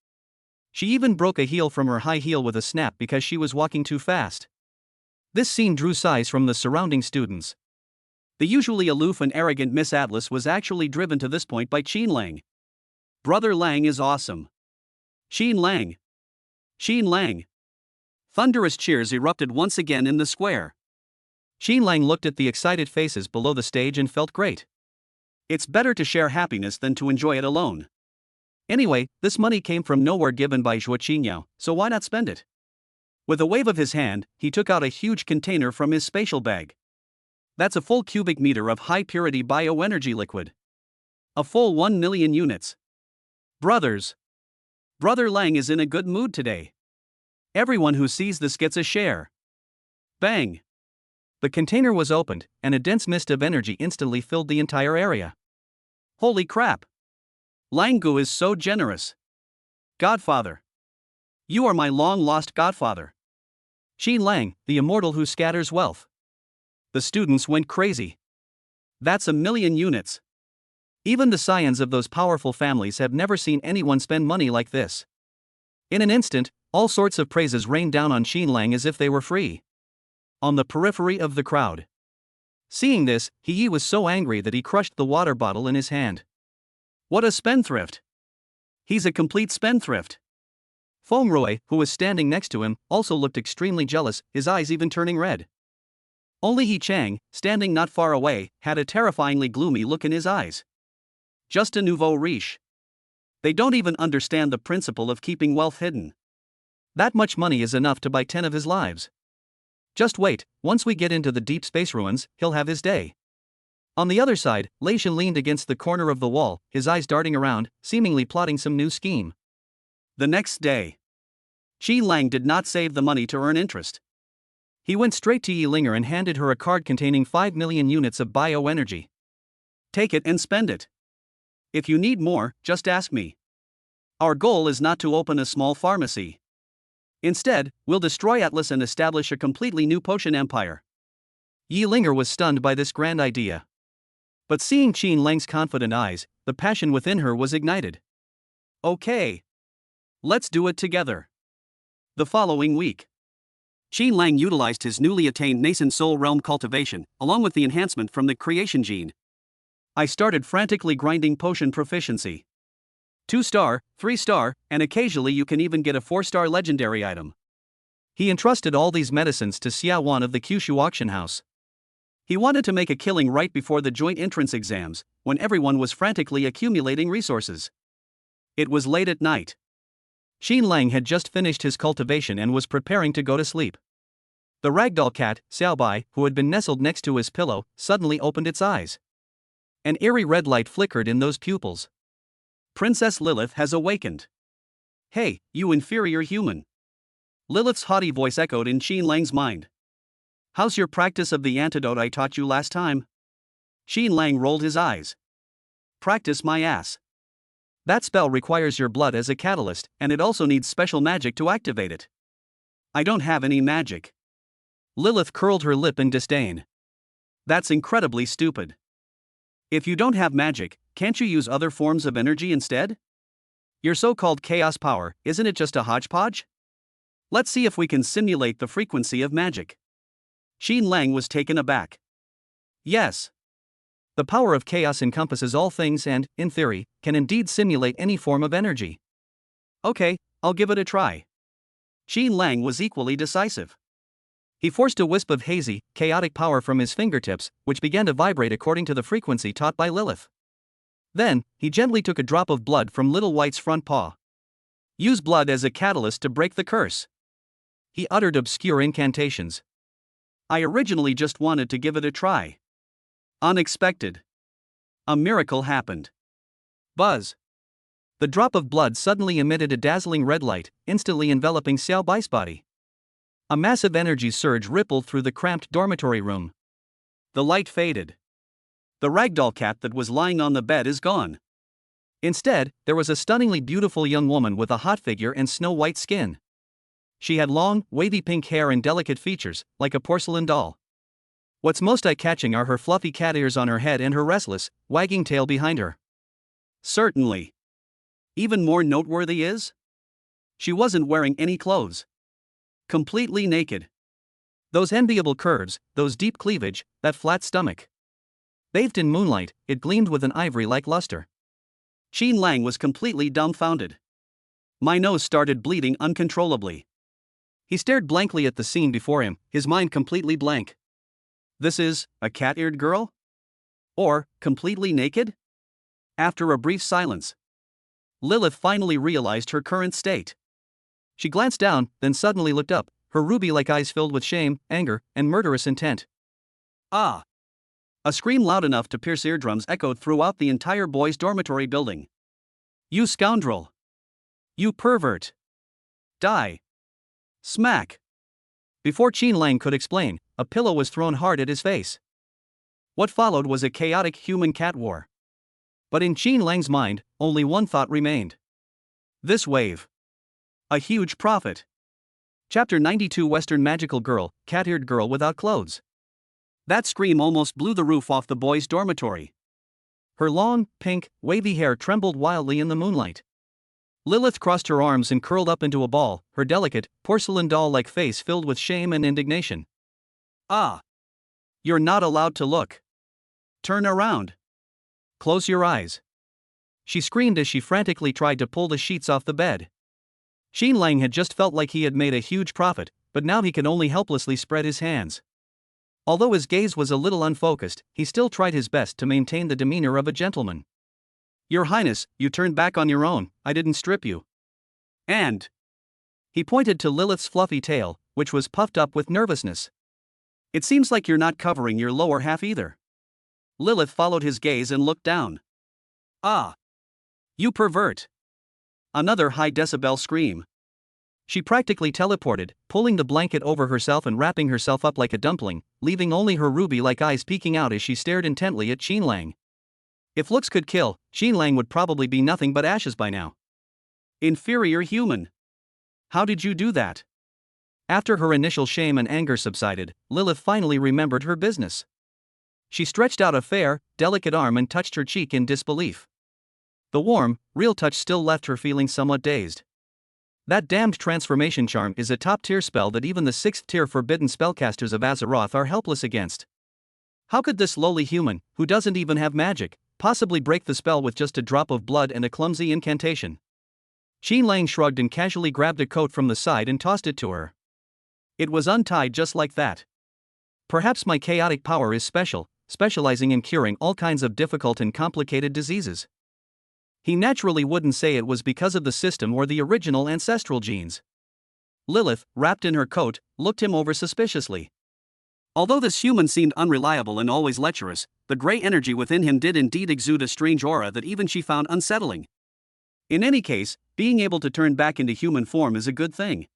[SPEAKER 1] She even broke a heel from her high heel with a snap because she was walking too fast. This scene drew sighs from the surrounding students. The usually aloof and arrogant Miss Atlas was actually driven to this point by Qin Lang. Brother Lang is awesome. Qin Lang. Qin Lang. Thunderous cheers erupted once again in the square. Qin Lang looked at the excited faces below the stage and felt great. It's better to share happiness than to enjoy it alone. Anyway, this money came from nowhere given by Zhuo Qingyao, so why not spend it? With a wave of his hand, he took out a huge container from his spatial bag. That's a full cubic meter of high-purity bioenergy liquid. A full 1 million units. Brothers. Brother Lang is in a good mood today. Everyone who sees this gets a share. Bang. The container was opened, and a dense mist of energy instantly filled the entire area. Holy crap! Lang Gu is so generous. Godfather. You are my long-lost godfather. Qin Lang, the immortal who scatters wealth. The students went crazy. That's 1 million units. Even the scions of those powerful families have never seen anyone spend money like this. In an instant, all sorts of praises rained down on Qin Lang as if they were free. On the periphery of the crowd. Seeing this, He was so angry that he crushed the water bottle in his hand. What a spendthrift! He's a complete spendthrift. Feng Rui, who was standing next to him, also looked extremely jealous, his eyes even turning red. Only He Chang, standing not far away, had a terrifyingly gloomy look in his eyes. Just a nouveau riche. They don't even understand the principle of keeping wealth hidden. That much money is enough to buy 10 of his lives. Just wait, once we get into the deep space ruins, he'll have his day. On the other side, Lei Shen leaned against the corner of the wall, his eyes darting around, seemingly plotting some new scheme. The next day, Qi Lang did not save the money to earn interest. He went straight to Yi Linger and handed her a card containing 5 million units of bioenergy. Take it and spend it. If you need more, just ask me. Our goal is not to open a small pharmacy. Instead, we'll destroy Atlas and establish a completely new potion empire. Yi Linger was stunned by this grand idea. But seeing Qin Lang's confident eyes, the passion within her was ignited. Okay. Let's do it together. The following week, Qin Lang utilized his newly attained nascent soul realm cultivation, along with the enhancement from the creation gene. I started frantically grinding potion proficiency. 2-star, 3-star, and occasionally you can even get a 4-star legendary item. He entrusted all these medicines to Xia Wan of the Kyushu auction house. He wanted to make a killing right before the joint entrance exams, when everyone was frantically accumulating resources. It was late at night. Qin Lang had just finished his cultivation and was preparing to go to sleep. The ragdoll cat, Xiaobai, who had been nestled next to his pillow, suddenly opened its eyes. An eerie red light flickered in those pupils. Princess Lilith has awakened. Hey, you inferior human. Lilith's haughty voice echoed in Qin Lang's mind. How's your practice of the antidote I taught you last time? Qin Lang rolled his eyes. Practice my ass. That spell requires your blood as a catalyst, and it also needs special magic to activate it. I don't have any magic. Lilith curled her lip in disdain. That's incredibly stupid. If you don't have magic, can't you use other forms of energy instead? Your so-called chaos power, isn't it just a hodgepodge? Let's see if we can simulate the frequency of magic. Xin Lang was taken aback. Yes. The power of chaos encompasses all things and, in theory, can indeed simulate any form of energy. Okay, I'll give it a try. Xin Lang was equally decisive. He forced a wisp of hazy, chaotic power from his fingertips, which began to vibrate according to the frequency taught by Lilith. Then, he gently took a drop of blood from Little White's front paw. Use blood as a catalyst to break the curse. He uttered obscure incantations. I originally just wanted to give it a try. Unexpected. A miracle happened. Buzz. The drop of blood suddenly emitted a dazzling red light, instantly enveloping Xiao Bai's body. A massive energy surge rippled through the cramped dormitory room. The light faded. The ragdoll cat that was lying on the bed is gone. Instead, there was a stunningly beautiful young woman with a hot figure and snow-white skin. She had long, wavy pink hair and delicate features, like a porcelain doll. What's most eye-catching are her fluffy cat ears on her head and her restless, wagging tail behind her. Certainly. Even more noteworthy is? She wasn't wearing any clothes. Completely naked. Those enviable curves, those deep cleavage, that flat stomach. Bathed in moonlight, it gleamed with an ivory-like luster. Xin Lang was completely dumbfounded. My nose started bleeding uncontrollably. He stared blankly at the scene before him, his mind completely blank. This is a cat-eared girl? Or, completely naked? After a brief silence, Lilith finally realized her current state. She glanced down, then suddenly looked up, her ruby-like eyes filled with shame, anger, and murderous intent. Ah! A scream loud enough to pierce eardrums echoed throughout the entire boys' dormitory building. You scoundrel! You pervert! Die! Smack! Before Xin Lang could explain, a pillow was thrown hard at his face. What followed was a chaotic human-cat war. But in Xin Lang's mind, only one thought remained. This wave. A huge profit. Chapter 92 Western Magical Girl, Cat-Eared Girl Without Clothes. That scream almost blew the roof off the boys' dormitory. Her long, pink, wavy hair trembled wildly in the moonlight. Lilith crossed her arms and curled up into a ball, her delicate, porcelain doll-like face filled with shame and indignation. Ah! You're not allowed to look. Turn around. Close your eyes. She screamed as she frantically tried to pull the sheets off the bed. Xin Lang had just felt like he had made a huge profit, but now he could only helplessly spread his hands. Although his gaze was a little unfocused, he still tried his best to maintain the demeanor of a gentleman. Your Highness, you turned back on your own, I didn't strip you. And he pointed to Lilith's fluffy tail, which was puffed up with nervousness. It seems like you're not covering your lower half either. Lilith followed his gaze and looked down. Ah! You pervert! Another high-decibel scream. She practically teleported, pulling the blanket over herself and wrapping herself up like a dumpling, leaving only her ruby-like eyes peeking out as she stared intently at Xin Lang. If looks could kill, Xin Lang would probably be nothing but ashes by now. Inferior human! How did you do that? After her initial shame and anger subsided, Lilith finally remembered her business. She stretched out a fair, delicate arm and touched her cheek in disbelief. The warm, real touch still left her feeling somewhat dazed. That damned transformation charm is a top-tier spell that even the 6th-tier forbidden spellcasters of Azeroth are helpless against. How could this lowly human, who doesn't even have magic, possibly break the spell with just a drop of blood and a clumsy incantation? Xin Lang shrugged and casually grabbed a coat from the side and tossed it to her. It was untied just like that. Perhaps my chaotic power is special, specializing in curing all kinds of difficult and complicated diseases. He naturally wouldn't say it was because of the system or the original ancestral genes. Lilith, wrapped in her coat, looked him over suspiciously. Although this human seemed unreliable and always lecherous, the gray energy within him did indeed exude a strange aura that even she found unsettling. In any case, being able to turn back into human form is a good thing.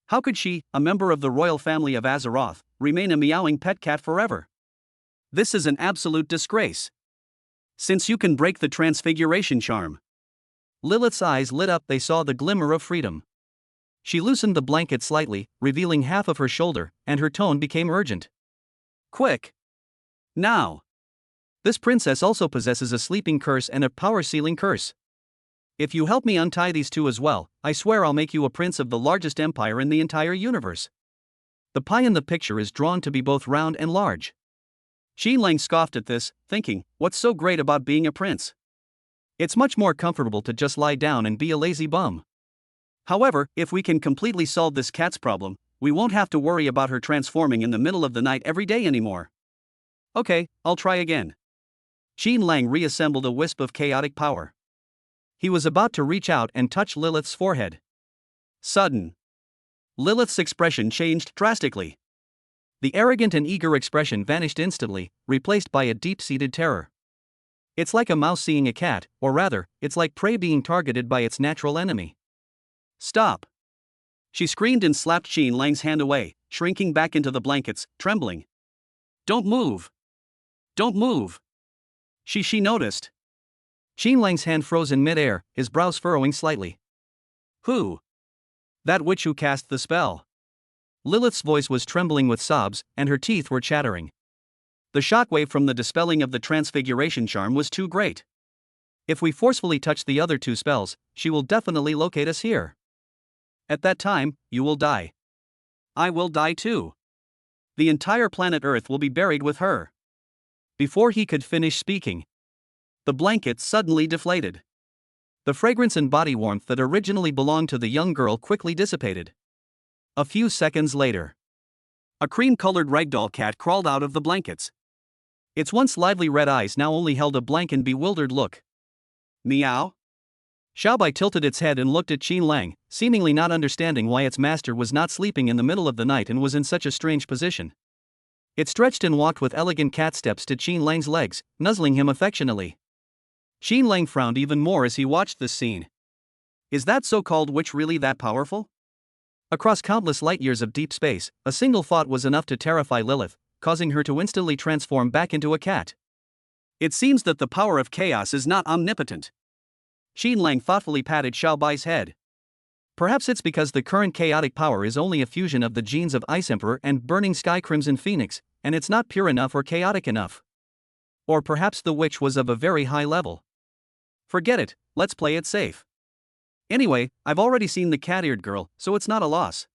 [SPEAKER 1] How could she, a member of the royal family of Azeroth, remain a meowing pet cat forever? This is an absolute disgrace. Since you can break the transfiguration charm, Lilith's eyes lit up, they saw the glimmer of freedom. She loosened the blanket slightly, revealing half of her shoulder, and her tone became urgent. Quick! Now! This princess also possesses a sleeping curse and a power-sealing curse. If you help me untie these two as well, I swear I'll make you a prince of the largest empire in the entire universe. The pie in the picture is drawn to be both round and large. Qin Lang scoffed at this, thinking, what's so great about being a prince? It's much more comfortable to just lie down and be a lazy bum. However, if we can completely solve this cat's problem, we won't have to worry about her transforming in the middle of the night every day anymore. Okay, I'll try again. Qin Lang reassembled a wisp of chaotic power. He was about to reach out and touch Lilith's forehead. Sudden. Lilith's expression changed drastically. The arrogant and eager expression vanished instantly, replaced by a deep-seated terror. It's like a mouse seeing a cat, or rather, it's like prey being targeted by its natural enemy. Stop! She screamed and slapped Qin Lang's hand away, shrinking back into the blankets, trembling. Don't move! Don't move! She noticed. Qin Lang's hand froze in midair, his brows furrowing slightly. Who? That witch who cast the spell. Lilith's voice was trembling with sobs, and her teeth were chattering. The shockwave from the dispelling of the transfiguration charm was too great. If we forcefully touch the other two spells, she will definitely locate us here. At that time, you will die. I will die too. The entire planet Earth will be buried with her. Before he could finish speaking, the blanket suddenly deflated. The fragrance and body warmth that originally belonged to the young girl quickly dissipated. A few seconds later, a cream-colored ragdoll cat crawled out of the blankets. Its once lively red eyes now only held a blank and bewildered look. Meow? Bai tilted its head and looked at Qin Lang, seemingly not understanding why its master was not sleeping in the middle of the night and was in such a strange position. It stretched and walked with elegant cat steps to Qin Lang's legs, nuzzling him affectionately. Qin Lang frowned even more as he watched this scene. Is that so-called witch really that powerful? Across countless light-years of deep space, a single thought was enough to terrify Lilith, causing her to instantly transform back into a cat. It seems that the power of chaos is not omnipotent. Qin Lang thoughtfully patted Bai's head. Perhaps it's because the current chaotic power is only a fusion of the genes of Ice Emperor and Burning Sky Crimson Phoenix, and it's not pure enough or chaotic enough. Or perhaps the witch was of a very high level. Forget it, let's play it safe. Anyway, I've already seen the cat-eared girl, so it's not a loss.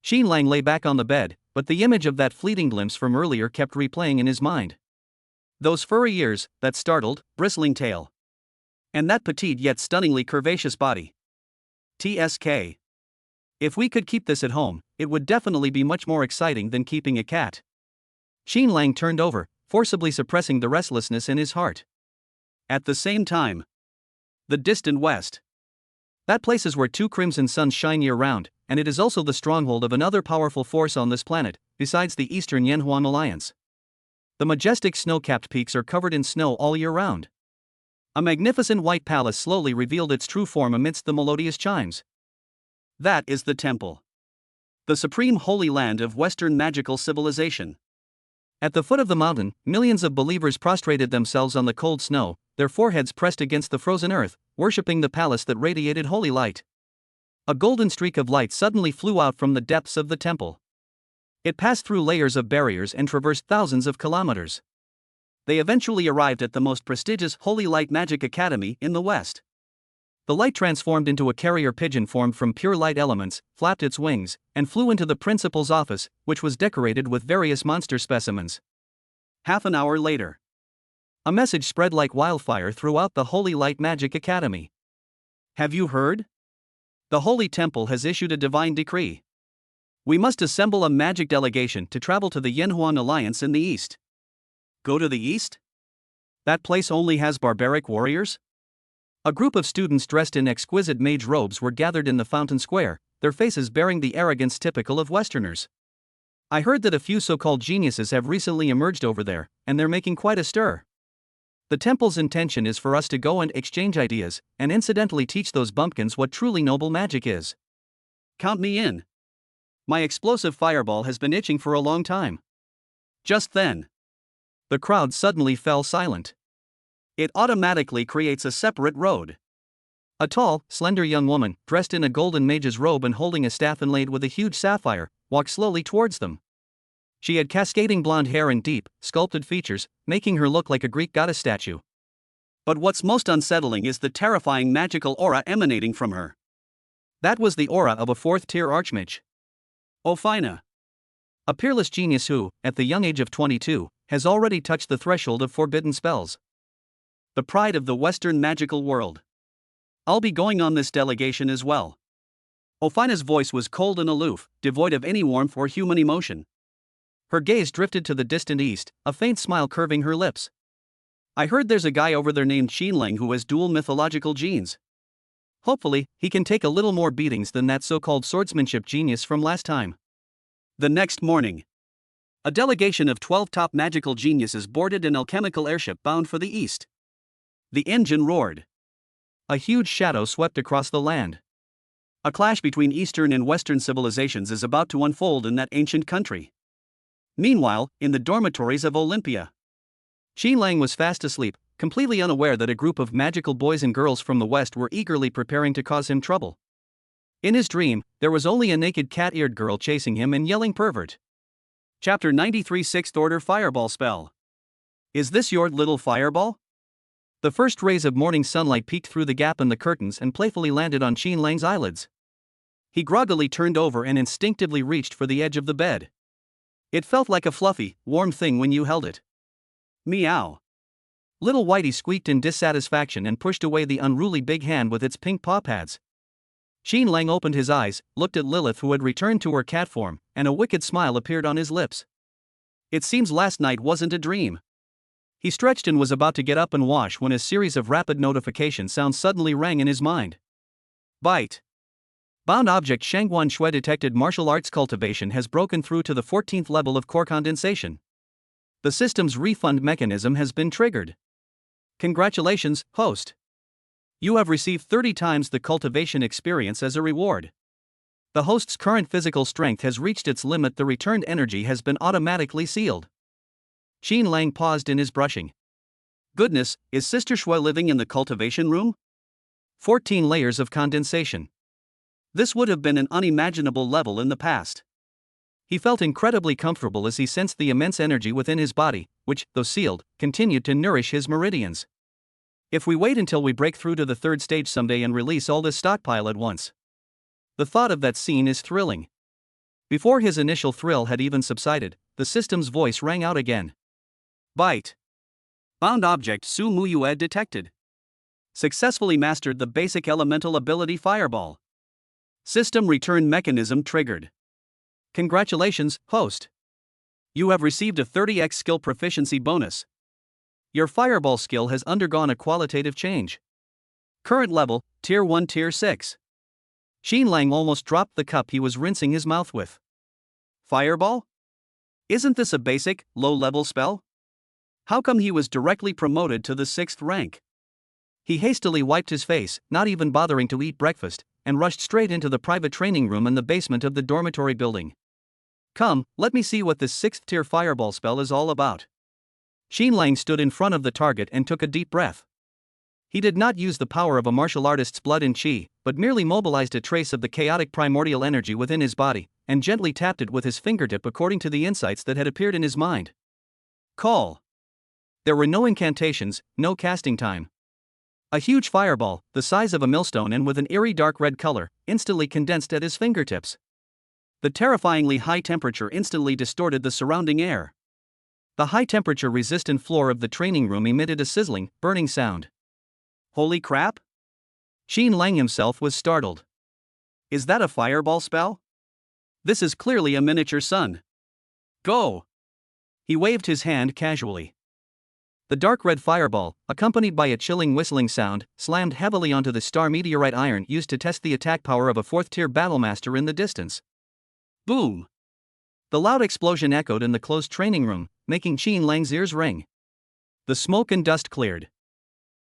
[SPEAKER 1] Qin Lang lay back on the bed, but the image of that fleeting glimpse from earlier kept replaying in his mind. Those furry ears, that startled, bristling tail. And that petite yet stunningly curvaceous body. TSK. If we could keep this at home, it would definitely be much more exciting than keeping a cat. Qin Lang turned over, forcibly suppressing the restlessness in his heart. At the same time, the distant west. That place is where two crimson suns shine year-round, and it is also the stronghold of another powerful force on this planet, besides the Eastern Yanhuan Alliance. The majestic snow-capped peaks are covered in snow all year round. A magnificent white palace slowly revealed its true form amidst the melodious chimes. That is the temple. The supreme holy land of Western magical civilization. At the foot of the mountain, millions of believers prostrated themselves on the cold snow, their foreheads pressed against the frozen earth, worshipping the palace that radiated holy light. A golden streak of light suddenly flew out from the depths of the temple. It passed through layers of barriers and traversed thousands of kilometers. They eventually arrived at the most prestigious Holy Light Magic Academy in the West. The light transformed into a carrier pigeon formed from pure light elements, flapped its wings, and flew into the principal's office, which was decorated with various monster specimens. Half an hour later, a message spread like wildfire throughout the Holy Light Magic Academy. Have you heard? The Holy Temple has issued a divine decree. We must assemble a magic delegation to travel to the Yanhuan Alliance in the east. Go to the east? That place only has barbaric warriors? A group of students dressed in exquisite mage robes were gathered in the fountain square, their faces bearing the arrogance typical of Westerners. I heard that a few so-called geniuses have recently emerged over there, and they're making quite a stir. The temple's intention is for us to go and exchange ideas, and incidentally teach those bumpkins what truly noble magic is. Count me in. My explosive fireball has been itching for a long time. Just then, the crowd suddenly fell silent. It automatically creates a separate road. A tall, slender young woman, dressed in a golden mage's robe and holding a staff inlaid with a huge sapphire, walked slowly towards them. She had cascading blonde hair and deep, sculpted features, making her look like a Greek goddess statue. But what's most unsettling is the terrifying magical aura emanating from her. That was the aura of a fourth-tier archmage. Ophina. A peerless genius who, at the young age of 22, has already touched the threshold of forbidden spells. The pride of the Western magical world. I'll be going on this delegation as well. Ophina's voice was cold and aloof, devoid of any warmth or human emotion. Her gaze drifted to the distant east, a faint smile curving her lips. I heard there's a guy over there named Qianqian who has dual mythological genes. Hopefully, he can take a little more beatings than that so-called swordsmanship genius from last time. The next morning, a delegation of 12 top magical geniuses boarded an alchemical airship bound for the east. The engine roared. A huge shadow swept across the land. A clash between Eastern and Western civilizations is about to unfold in that ancient country. Meanwhile, in the dormitories of Olympia, Qianqian was fast asleep, completely unaware that a group of magical boys and girls from the West were eagerly preparing to cause him trouble. In his dream, there was only a naked cat-eared girl chasing him and yelling pervert. Chapter 93 Sixth Order Fireball Spell. Is this your little fireball? The first rays of morning sunlight peeked through the gap in the curtains and playfully landed on Qianqian's eyelids. He groggily turned over and instinctively reached for the edge of the bed. It felt like a fluffy, warm thing when you held it. Meow. Little Whitey squeaked in dissatisfaction and pushed away the unruly big hand with its pink paw pads. Qianqian opened his eyes, looked at Lilith who had returned to her cat form, and a wicked smile appeared on his lips. It seems last night wasn't a dream. He stretched and was about to get up and wash when a series of rapid notification sounds suddenly rang in his mind. Bite. Bound object Shangguan Shui detected martial arts cultivation has broken through to the 14th level of core condensation. The system's refund mechanism has been triggered. Congratulations, host. You have received 30 times the cultivation experience as a reward. The host's current physical strength has reached its limit. The returned energy has been automatically sealed. Qianqian paused in his brushing. Goodness, is Sister Shui living in the cultivation room? 14 layers of condensation. This would have been an unimaginable level in the past. He felt incredibly comfortable as he sensed the immense energy within his body, which, though sealed, continued to nourish his meridians. If we wait until we break through to the third stage someday and release all this stockpile at once. The thought of that scene is thrilling. Before his initial thrill had even subsided, the system's voice rang out again. Bite. Bound object Su Muyue detected. Successfully mastered the basic elemental ability Fireball. System return mechanism triggered. Congratulations, host. You have received a 30x skill proficiency bonus. Your Fireball skill has undergone a qualitative change. Current level, Tier 1 Tier 6. Qianqian almost dropped the cup he was rinsing his mouth with. Fireball? Isn't this a basic, low-level spell? How come he was directly promoted to the 6th rank? He hastily wiped his face, not even bothering to eat breakfast, and rushed straight into the private training room in the basement of the dormitory building. Come, let me see what this 6th-tier fireball spell is all about. Qianqian stood in front of the target and took a deep breath. He did not use the power of a martial artist's blood and qi, but merely mobilized a trace of the chaotic primordial energy within his body, and gently tapped it with his fingertip according to the insights that had appeared in his mind. Call. There were no incantations, no casting time. A huge fireball, the size of a millstone and with an eerie dark red color, instantly condensed at his fingertips. The terrifyingly high temperature instantly distorted the surrounding air. The high-temperature resistant floor of the training room emitted a sizzling, burning sound. Holy crap? Qianqian himself was startled. Is that a fireball spell? This is clearly a miniature sun. Go! He waved his hand casually. The dark red fireball, accompanied by a chilling whistling sound, slammed heavily onto the star meteorite iron used to test the attack power of a 4th-tier battlemaster in the distance. Boom! The loud explosion echoed in the closed training room, making Qianqian's ears ring. The smoke and dust cleared.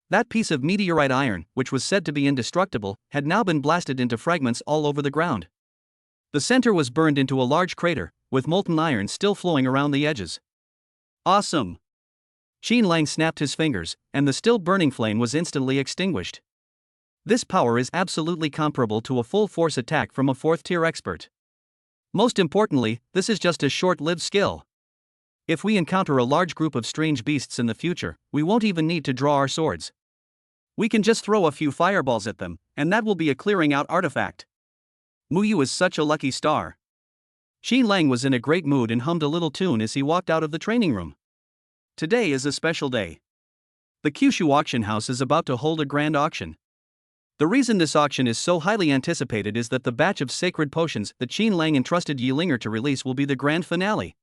[SPEAKER 1] That piece of meteorite iron, which was said to be indestructible, had now been blasted into fragments all over the ground. The center was burned into a large crater, with molten iron still flowing around the edges. Awesome! Qianqian snapped his fingers, and the still burning flame was instantly extinguished. This power is absolutely comparable to a full-force attack from a 4th-tier expert. Most importantly, this is just a short-lived skill. If we encounter a large group of strange beasts in the future, we won't even need to draw our swords. We can just throw a few fireballs at them, and that will be a clearing-out artifact. Muyue is such a lucky star. Qin Lang was in a great mood and hummed a little tune as he walked out of the training room. Today is a special day. The Kyushu auction house is about to hold a grand auction. The reason this auction is so highly anticipated is that the batch of sacred potions that Qin Lang entrusted Yilinger to release will be the grand finale.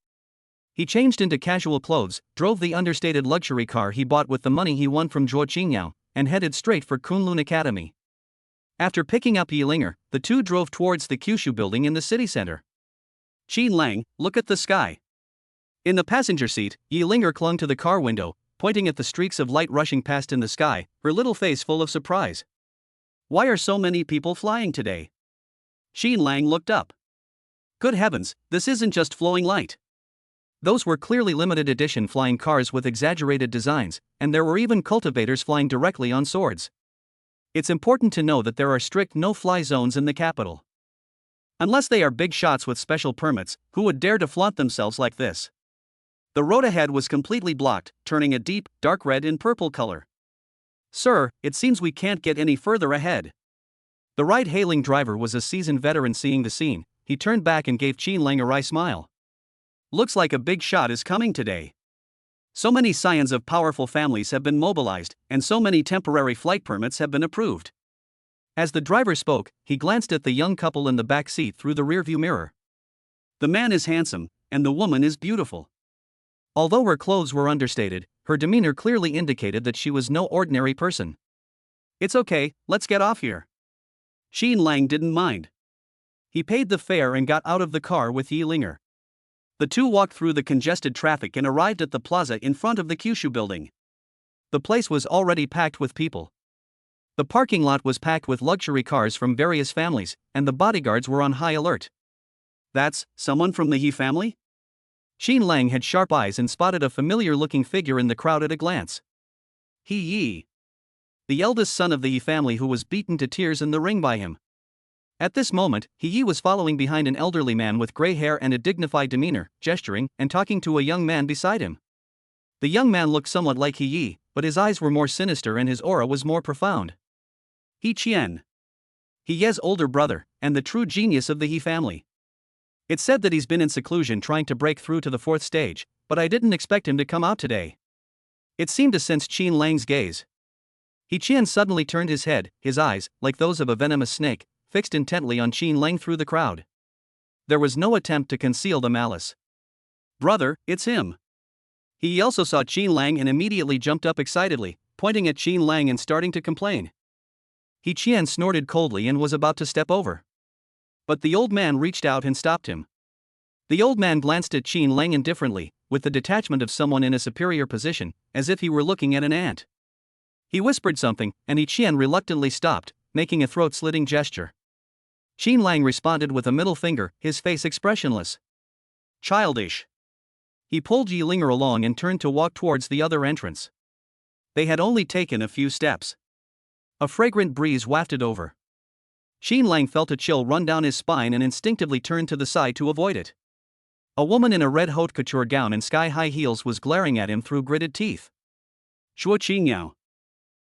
[SPEAKER 1] He changed into casual clothes, drove the understated luxury car he bought with the money he won from Zhuo Qingyao, and headed straight for Kunlun Academy. After picking up Yilinger, the two drove towards the Kyushu building in the city center. Qin Lang, look at the sky. In the passenger seat, Yilinger clung to the car window, pointing at the streaks of light rushing past in the sky, her little face full of surprise. Why are so many people flying today? Qin Lang looked up. Good heavens, this isn't just flowing light. Those were clearly limited edition flying cars with exaggerated designs, and there were even cultivators flying directly on swords. It's important to know that there are strict no-fly zones in the capital. Unless they are big shots with special permits, who would dare to flaunt themselves like this? The road ahead was completely blocked, turning a deep, dark red and purple color. Sir, it seems we can't get any further ahead. The ride-hailing driver was a seasoned veteran. Seeing the scene, he turned back and gave Qin Lang a wry smile. Looks like a big shot is coming today. So many scions of powerful families have been mobilized, and so many temporary flight permits have been approved. As the driver spoke, he glanced at the young couple in the back seat through the rearview mirror. The man is handsome, and the woman is beautiful. Although her clothes were understated, her demeanor clearly indicated that she was no ordinary person. It's okay, let's get off here. Qin Lang didn't mind. He paid the fare and got out of the car with Yilinger. The two walked through the congested traffic and arrived at the plaza in front of the Kyushu building. The place was already packed with people. The parking lot was packed with luxury cars from various families, and the bodyguards were on high alert. That's someone from the He family? Qin Lang had sharp eyes and spotted a familiar-looking figure in the crowd at a glance. He Yi. The eldest son of the Yi family who was beaten to tears in the ring by him. At this moment, He Yi was following behind an elderly man with gray hair and a dignified demeanor, gesturing and talking to a young man beside him. The young man looked somewhat like He Yi, but his eyes were more sinister and his aura was more profound. He Qian. He Ye's older brother, and the true genius of the He family. It's said that he's been in seclusion trying to break through to the 4th stage, but I didn't expect him to come out today. It seemed to sense Qin Lang's gaze. He Qian suddenly turned his head, his eyes, like those of a venomous snake, fixed intently on Qin Lang through the crowd. There was no attempt to conceal the malice. Brother, it's him. He also saw Qin Lang and immediately jumped up excitedly, pointing at Qin Lang and starting to complain. He Qian snorted coldly and was about to step over. But the old man reached out and stopped him. The old man glanced at Qin Lang indifferently, with the detachment of someone in a superior position, as if he were looking at an ant. He whispered something, and He Qian reluctantly stopped, making a throat-slitting gesture. Qin Lang responded with a middle finger, his face expressionless. Childish. He pulled Yilinger along and turned to walk towards the other entrance. They had only taken a few steps. A fragrant breeze wafted over. Qin Lang felt a chill run down his spine and instinctively turned to the side to avoid it. A woman in a red haute couture gown and sky-high heels was glaring at him through gritted teeth. Zhuo Qingyao.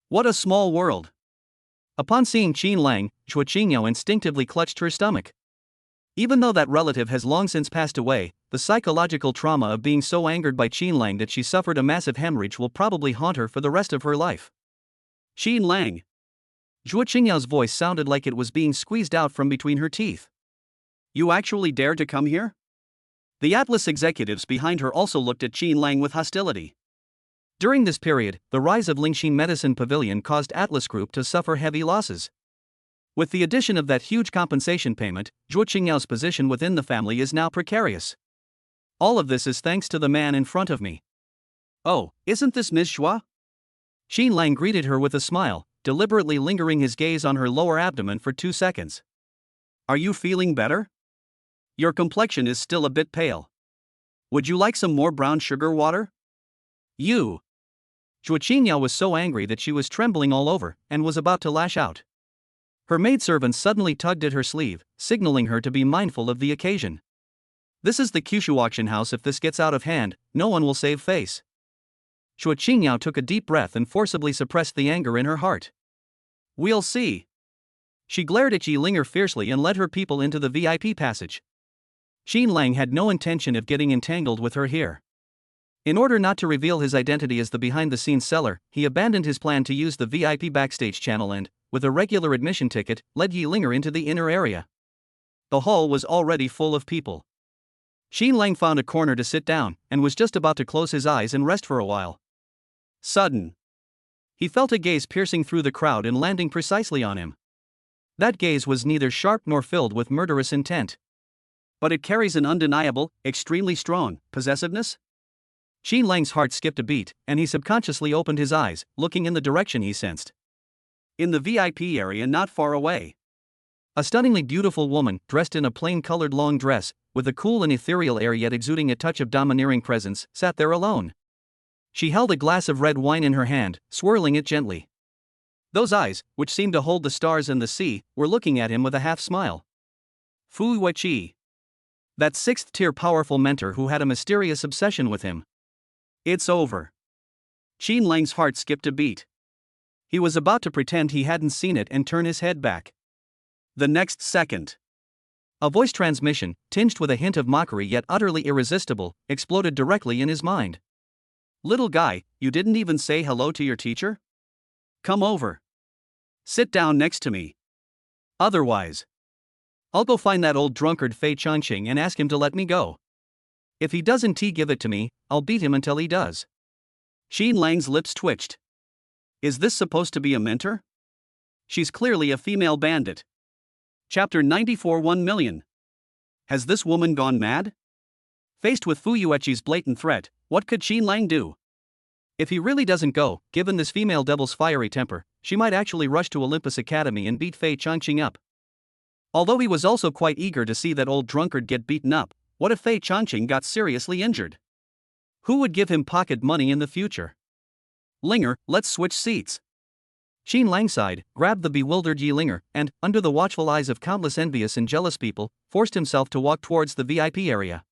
[SPEAKER 1] What a small world. Upon seeing Qin Lang, Zhuo Qingyao instinctively clutched her stomach. Even though that relative has long since passed away, the psychological trauma of being so angered by Qin Lang that she suffered a massive hemorrhage will probably haunt her for the rest of her life. Qin Lang. Zhuo Qingyao's voice sounded like it was being squeezed out from between her teeth. You actually dare to come here? The Atlas executives behind her also looked at Qin Lang with hostility. During this period, the rise of Lingxin Medicine Pavilion caused Atlas Group to suffer heavy losses. With the addition of that huge compensation payment, Zhuo Qingyao's position within the family is now precarious. All of this is thanks to the man in front of me. Oh, isn't this Ms. Xua? Qin Lang greeted her with a smile, deliberately lingering his gaze on her lower abdomen for 2 seconds. Are you feeling better? Your complexion is still a bit pale. Would you like some more brown sugar water? You. Zhuo Qingyao was so angry that she was trembling all over and was about to lash out. Her maidservant suddenly tugged at her sleeve, signaling her to be mindful of the occasion. This is the Kyushu auction house. If this gets out of hand, no one will save face. Shuo Qingyao took a deep breath and forcibly suppressed the anger in her heart. We'll see. She glared at Yi Linger fiercely and led her people into the VIP passage. Qin Lang had no intention of getting entangled with her here. In order not to reveal his identity as the behind-the-scenes seller, he abandoned his plan to use the VIP backstage channel and, with a regular admission ticket, led Yi Linger into the inner area. The hall was already full of people. Qin Lang found a corner to sit down, and was just about to close his eyes and rest for a while. Sudden. He felt a gaze piercing through the crowd and landing precisely on him. That gaze was neither sharp nor filled with murderous intent. But it carries an undeniable, extremely strong possessiveness. Qin Lang's heart skipped a beat, and he subconsciously opened his eyes, looking in the direction he sensed. In the VIP area not far away, a stunningly beautiful woman, dressed in a plain-colored long dress, with a cool and ethereal air yet exuding a touch of domineering presence, sat there alone. She held a glass of red wine in her hand, swirling it gently. Those eyes, which seemed to hold the stars and the sea, were looking at him with a half-smile. Fu Yueqi. That sixth-tier powerful mentor who had a mysterious obsession with him. It's over. Qin Lang's heart skipped a beat. He was about to pretend he hadn't seen it and turn his head back. The next second, a voice transmission, tinged with a hint of mockery yet utterly irresistible, exploded directly in his mind. Little guy, you didn't even say hello to your teacher? Come over. Sit down next to me. Otherwise, I'll go find that old drunkard Bai Qianqian and ask him to let me go. If he doesn't give it to me, I'll beat him until he does. Qin Lang's lips twitched. Is this supposed to be a mentor? She's clearly a female bandit. Chapter 94 1 million. Has this woman gone mad? Faced with Fu Yueqi's blatant threat, what could Qin Lang do? If he really doesn't go, given this female devil's fiery temper, she might actually rush to Olympus Academy and beat Bai Qianqian up. Although he was also quite eager to see that old drunkard get beaten up, what if Bai Qianqian got seriously injured? Who would give him pocket money in the future? Linger, let's switch seats. Qin Lang sighed, grabbed the bewildered Yi Linger, and, under the watchful eyes of countless envious and jealous people, forced himself to walk towards the VIP area.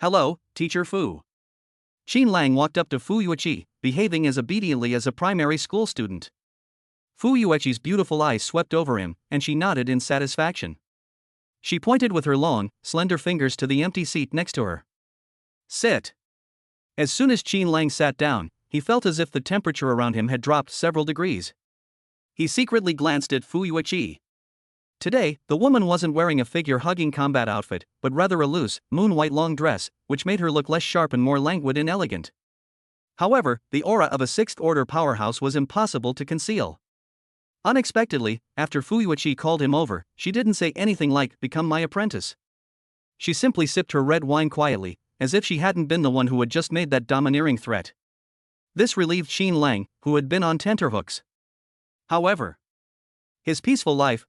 [SPEAKER 1] Hello, Teacher Fu. Qin Lang walked up to Fu Yueqi, behaving as obediently as a primary school student. Fu Yueqi's beautiful eyes swept over him, and she nodded in satisfaction. She pointed with her long, slender fingers to the empty seat next to her. Sit. As soon as Qin Lang sat down, he felt as if the temperature around him had dropped several degrees. He secretly glanced at Fu Yueqi. Today, the woman wasn't wearing a figure-hugging combat outfit, but rather a loose, moon-white long dress, which made her look less sharp and more languid and elegant. However, the aura of a sixth-order powerhouse was impossible to conceal. Unexpectedly, after Fu Yueqi called him over, she didn't say anything like, "Become my apprentice." She simply sipped her red wine quietly, as if she hadn't been the one who had just made that domineering threat. This relieved Qin Lang, who had been on tenterhooks. However, his peaceful life,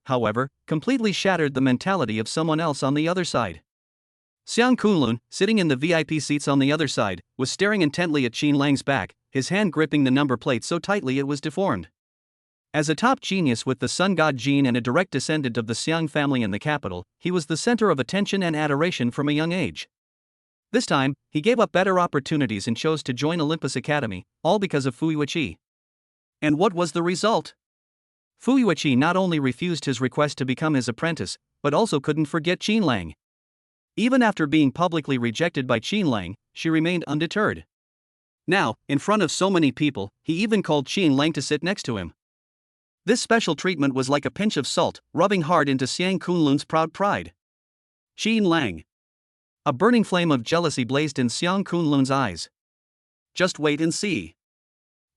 [SPEAKER 1] completely shattered the mentality of someone else on the other side. Xiang Kunlun, sitting in the VIP seats on the other side, was staring intently at Qin Lang's back, his hand gripping the number plate so tightly it was deformed. As a top genius with the sun god gene and a direct descendant of the Xiang family in the capital, he was the center of attention and adoration from a young age. This time, he gave up better opportunities and chose to join Olympus Academy, all because of Fu Yueqi. And what was the result? Fu Yueqi not only refused his request to become his apprentice, but also couldn't forget Qin Lang. Even after being publicly rejected by Qin Lang, she remained undeterred. Now, in front of so many people, he even called Qin Lang to sit next to him. This special treatment was like a pinch of salt, rubbing hard into Xiang Kunlun's proud pride. Qin Lang. A burning flame of jealousy blazed in Xiang Kunlun's eyes. Just wait and see.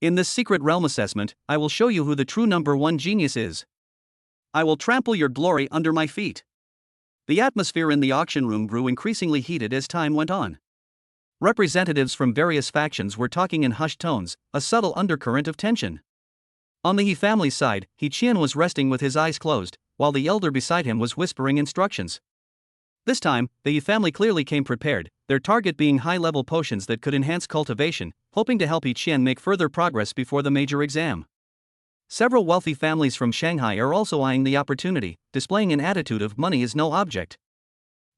[SPEAKER 1] In this secret realm assessment, I will show you who the true number one genius is. I will trample your glory under my feet. The atmosphere in the auction room grew increasingly heated as time went on. Representatives from various factions were talking in hushed tones, a subtle undercurrent of tension. On the He family's side, He Qian was resting with his eyes closed, while the elder beside him was whispering instructions. This time, the He family clearly came prepared, their target being high-level potions that could enhance cultivation, hoping to help He Qian make further progress before the major exam. Several wealthy families from Shanghai are also eyeing the opportunity, displaying an attitude of money is no object.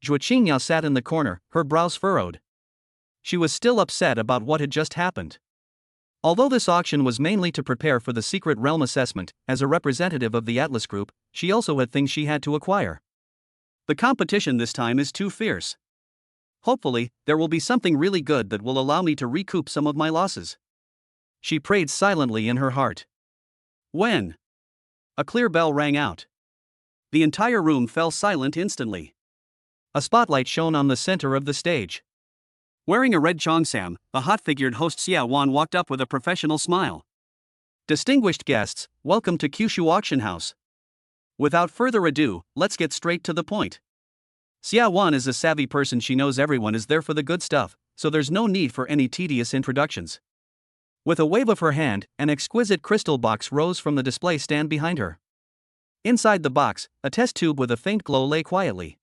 [SPEAKER 1] Zhuo Qingyao sat in the corner, her brows furrowed. She was still upset about what had just happened. Although this auction was mainly to prepare for the secret realm assessment, as a representative of the Atlas Group, she also had things she had to acquire. The competition this time is too fierce. Hopefully, there will be something really good that will allow me to recoup some of my losses. She prayed silently in her heart. When a clear bell rang out, the entire room fell silent instantly. A spotlight shone on the center of the stage. Wearing a red cheongsam, the hot-figured host Xia Wan walked up with a professional smile. Distinguished guests, welcome to Kyushu Auction House. Without further ado, let's get straight to the point. Xia Wan is a savvy person. She knows everyone is there for the good stuff, so there's no need for any tedious introductions. With a wave of her hand, an exquisite crystal box rose from the display stand behind her. Inside the box, a test tube with a faint glow lay quietly.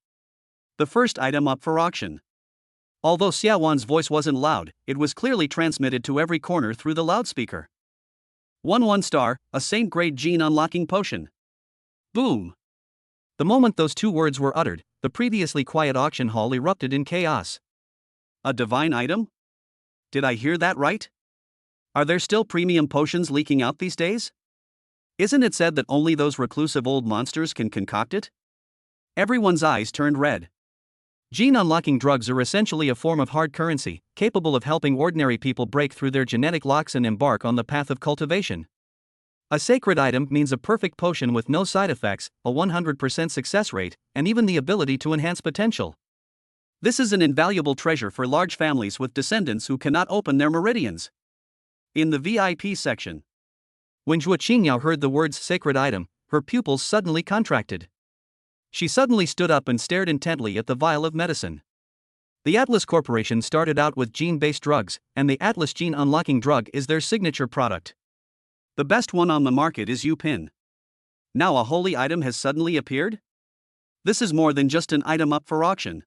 [SPEAKER 1] The first item up for auction. Although Xia Wan's voice wasn't loud, it was clearly transmitted to every corner through the loudspeaker. 1 star, a saint-grade gene unlocking potion. Boom! The moment those two words were uttered, the previously quiet auction hall erupted in chaos. A divine item? Did I hear that right? Are there still premium potions leaking out these days? Isn't it said that only those reclusive old monsters can concoct it? Everyone's eyes turned red. Gene-unlocking drugs are essentially a form of hard currency, capable of helping ordinary people break through their genetic locks and embark on the path of cultivation. A sacred item means a perfect potion with no side effects, a 100% success rate, and even the ability to enhance potential. This is an invaluable treasure for large families with descendants who cannot open their meridians. In the VIP section. When Zhuo Qingyao heard the words sacred item, her pupils suddenly contracted. She suddenly stood up and stared intently at the vial of medicine. The Atlas Corporation started out with gene-based drugs, and the Atlas Gene Unlocking Drug is their signature product. The best one on the market is Upin. Now a holy item has suddenly appeared? This is more than just an item up for auction.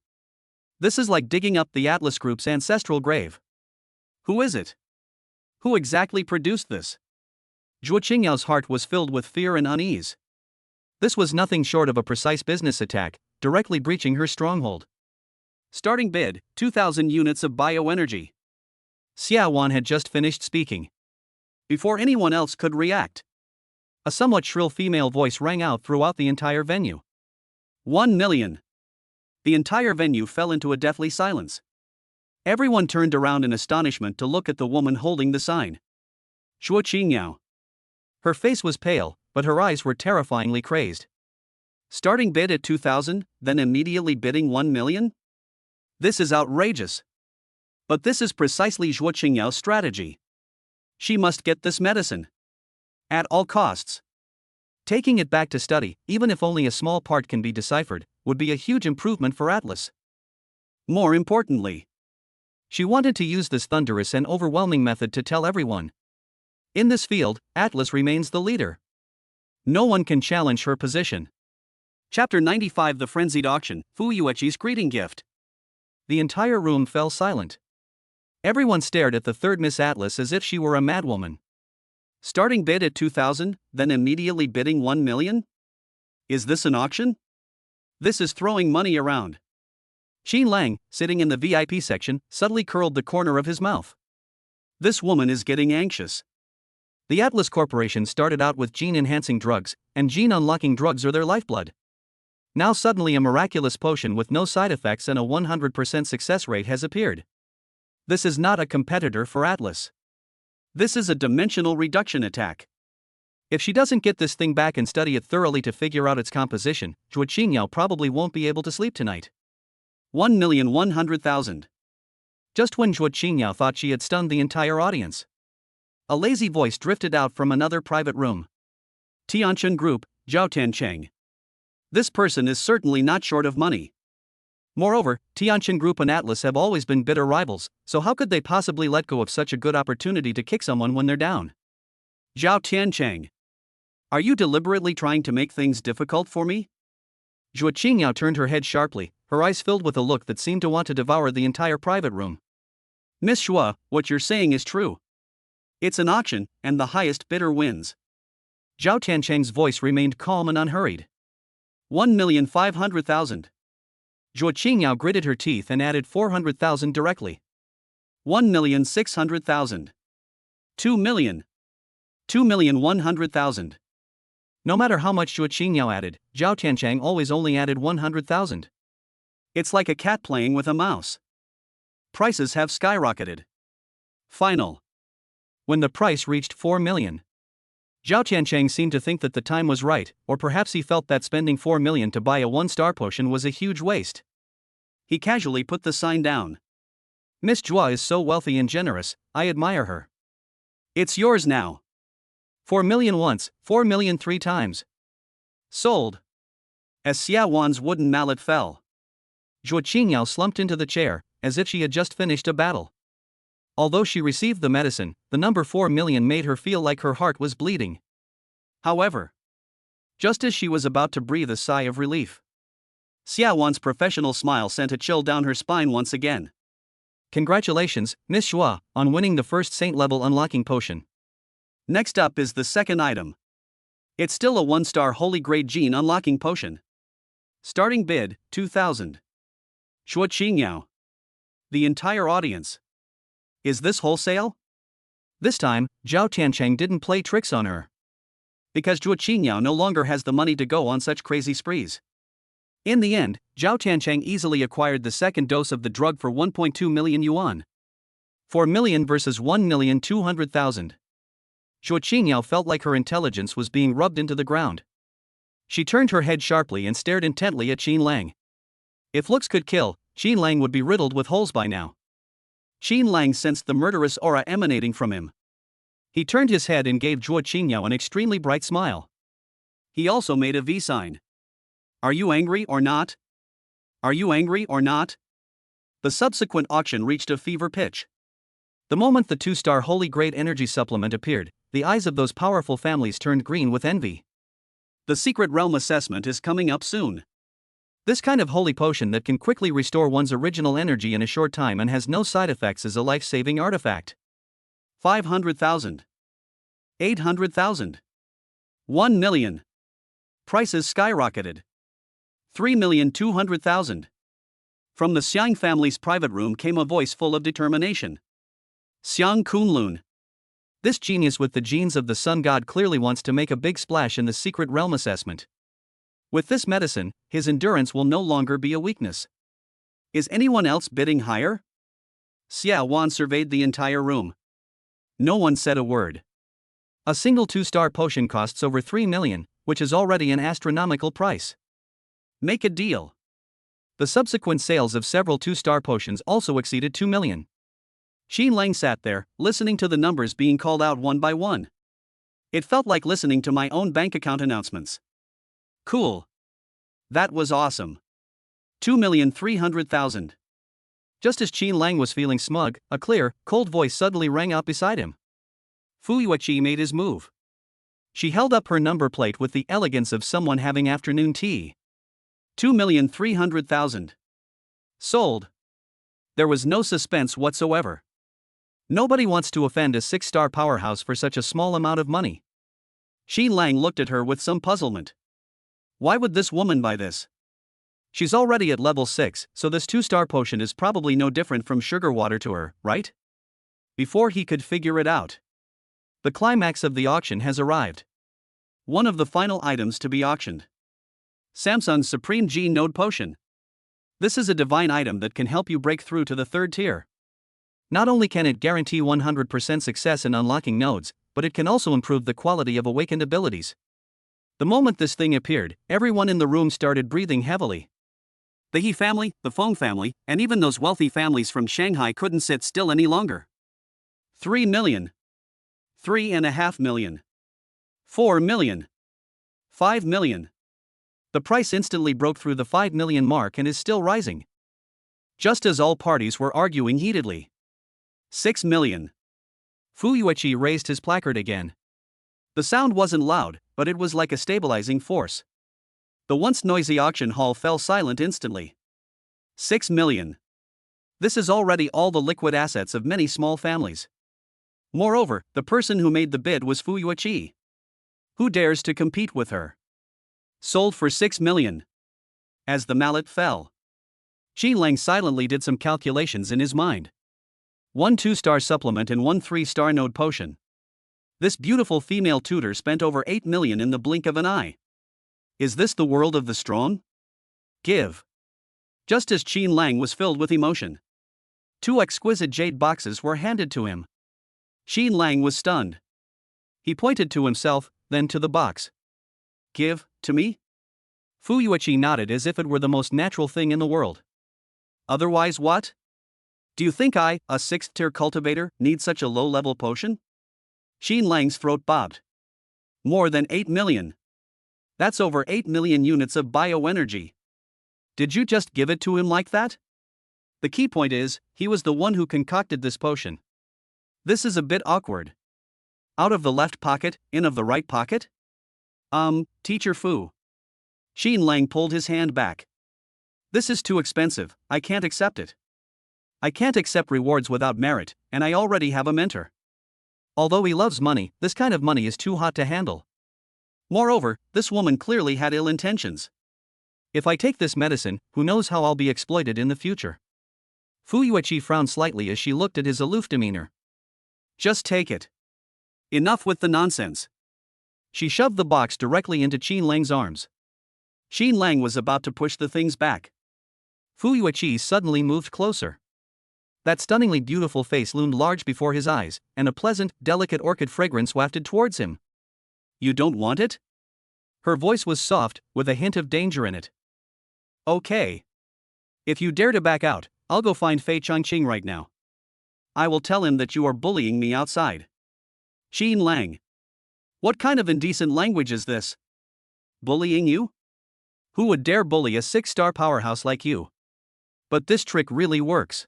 [SPEAKER 1] This is like digging up the Atlas Group's ancestral grave. Who is it? Who exactly produced this? Zhuo Qingyao's heart was filled with fear and unease. This was nothing short of a precise business attack, directly breaching her stronghold. Starting bid, 2,000 units of bioenergy. Xia Wan had just finished speaking. Before anyone else could react, a somewhat shrill female voice rang out throughout the entire venue. 1 million. The entire venue fell into a deathly silence. Everyone turned around in astonishment to look at the woman holding the sign. Zhuo Qingyao. Her face was pale, but her eyes were terrifyingly crazed. Starting bid at 2,000, then immediately bidding 1 million? This is outrageous. But this is precisely Zhuo Qingyao's strategy. She must get this medicine. At all costs. Taking it back to study, even if only a small part can be deciphered, would be a huge improvement for Atlas. More importantly, she wanted to use this thunderous and overwhelming method to tell everyone. In this field, Atlas remains the leader. No one can challenge her position. Chapter 95: The Frenzied Auction, Fu Yueqi's Greeting Gift. The entire room fell silent. Everyone stared at the third Miss Atlas as if she were a madwoman. Starting bid at 2,000, then immediately bidding 1 million? Is this an auction? This is throwing money around. Xin Lang, sitting in the VIP section, subtly curled the corner of his mouth. This woman is getting anxious. The Atlas Corporation started out with gene-enhancing drugs, and gene-unlocking drugs are their lifeblood. Now suddenly a miraculous potion with no side effects and a 100% success rate has appeared. This is not a competitor for Atlas. This is a dimensional reduction attack. If she doesn't get this thing back and study it thoroughly to figure out its composition, Zhuo Qingyao probably won't be able to sleep tonight. 1,100,000. Just when Zhuo Qingyao thought she had stunned the entire audience, a lazy voice drifted out from another private room. Tianqian Group, Zhao Tiancheng. This person is certainly not short of money. Moreover, Tianqian Group and Atlas have always been bitter rivals, so how could they possibly let go of such a good opportunity to kick someone when they're down? Zhao Tiancheng. Are you deliberately trying to make things difficult for me? Zhuo Qingyao turned her head sharply, her eyes filled with a look that seemed to want to devour the entire private room. Miss Xue, what you're saying is true. It's an auction, and the highest bidder wins. Zhao Tiancheng's voice remained calm and unhurried. 1,500,000. Zhuo Qingyao gritted her teeth and added 400,000 directly. 1,600,000. 2 million. 2,100,000. No matter how much Zhuo Qingyao added, Zhao Tiancheng always only added 100,000. It's like a cat playing with a mouse. Prices have skyrocketed. Final. When the price reached 4 million. Zhao Tiancheng seemed to think that the time was right, or perhaps he felt that spending 4 million to buy a 1-star potion was a huge waste. He casually put the sign down. Miss Zhua is so wealthy and generous, I admire her. It's yours now. 4 million once, 4 million 3 times. Sold. As Xia Wan's wooden mallet fell, Zhuo Qingyao slumped into the chair, as if she had just finished a battle. Although she received the medicine, the number 4 million made her feel like her heart was bleeding. However, just as she was about to breathe a sigh of relief, Xia Wan's professional smile sent a chill down her spine once again. Congratulations, Miss Zhua, on winning the first saint-level unlocking potion. Next up is the second item. It's still a 1-star holy grade gene unlocking potion. Starting bid, 2,000. Zhuo Qingyao. The entire audience. Is this wholesale? This time, Zhao Tiancheng didn't play tricks on her. Because Zhuo Qingyao no longer has the money to go on such crazy sprees. In the end, Zhao Tiancheng easily acquired the second dose of the drug for 1.2 million yuan. 4 million versus 1,200,000. Zhuo Qingyao felt like her intelligence was being rubbed into the ground. She turned her head sharply and stared intently at Qin Lang. If looks could kill, Qin Lang would be riddled with holes by now. Qin Lang sensed the murderous aura emanating from him. He turned his head and gave Zhuo Qingyao an extremely bright smile. He also made a V sign. Are you angry or not? Are you angry or not? The subsequent auction reached a fever pitch. The moment the 2-star holy grade energy supplement appeared, the eyes of those powerful families turned green with envy. The secret realm assessment is coming up soon. This kind of holy potion that can quickly restore one's original energy in a short time and has no side effects is a life-saving artifact. 500,000. 800,000. 1 million. Prices skyrocketed. 3,200,000. From the Xiang family's private room came a voice full of determination. Xiang Kunlun. This genius with the genes of the sun god clearly wants to make a big splash in the secret realm assessment. With this medicine, his endurance will no longer be a weakness. Is anyone else bidding higher? Xia Wan surveyed the entire room. No one said a word. A single 2-star potion costs over 3 million, which is already an astronomical price. Make a deal. The subsequent sales of several 2-star potions also exceeded 2 million. Qin Lang sat there, listening to the numbers being called out one by one. It felt like listening to my own bank account announcements. Cool. That was awesome. 2,300,000. Just as Qin Lang was feeling smug, a clear, cold voice suddenly rang out beside him. Fu Yueqi made his move. She held up her number plate with the elegance of someone having afternoon tea. 2,300,000. Sold. There was no suspense whatsoever. Nobody wants to offend a 6-star powerhouse for such a small amount of money. Qin Lang looked at her with some puzzlement. Why would this woman buy this? She's already at level 6, so this 2-star potion is probably no different from sugar water to her, right? Before he could figure it out, the climax of the auction has arrived. One of the final items to be auctioned. Samsung's Supreme G Node Potion. This is a divine item that can help you break through to the 3rd tier. Not only can it guarantee 100% success in unlocking nodes, but it can also improve the quality of awakened abilities. The moment this thing appeared, everyone in the room started breathing heavily. The He family, the Feng family, and even those wealthy families from Shanghai couldn't sit still any longer. 3 million. 3.5 million. 4 million. 5 million. The price instantly broke through the 5 million mark and is still rising. Just as all parties were arguing heatedly. 6 million. Fu Yueqi raised his placard again. The sound wasn't loud, but it was like a stabilizing force. The once noisy auction hall fell silent instantly. 6 million. This is already all the liquid assets of many small families. Moreover, the person who made the bid was Fu Yueqi. Who dares to compete with her? Sold for 6 million. As the mallet fell, Qin Lang silently did some calculations in his mind. 1 2-star supplement and 1 3-star node potion. This beautiful female tutor spent over 8 million in the blink of an eye. Is this the world of the strong? Give. Just as Qin Lang was filled with emotion, 2 exquisite jade boxes were handed to him. Qin Lang was stunned. He pointed to himself, then to the box. Give, to me? Fu Yueqi nodded as if it were the most natural thing in the world. Otherwise what? Do you think I, a 6th-tier cultivator, need such a low-level potion? Qin Lang's throat bobbed. More than 8 million. That's over 8 million units of bioenergy. Did you just give it to him like that? The key point is, he was the one who concocted this potion. This is a bit awkward. Out of the left pocket, in of the right pocket? Teacher Fu. Qin Lang pulled his hand back. This is too expensive, I can't accept it. I can't accept rewards without merit, and I already have a mentor. Although he loves money, this kind of money is too hot to handle. Moreover, this woman clearly had ill intentions. If I take this medicine, who knows how I'll be exploited in the future? Fu Yueqi frowned slightly as she looked at his aloof demeanor. Just take it. Enough with the nonsense. She shoved the box directly into Qin Lang's arms. Qin Lang was about to push the things back. Fu Yueqi suddenly moved closer. That stunningly beautiful face loomed large before his eyes, and a pleasant, delicate orchid fragrance wafted towards him. You don't want it? Her voice was soft, with a hint of danger in it. Okay. If you dare to back out, I'll go find Bai Qianqian right now. I will tell him that you are bullying me outside. Qin Lang. What kind of indecent language is this? Bullying you? Who would dare bully a 6-star powerhouse like you? But this trick really works.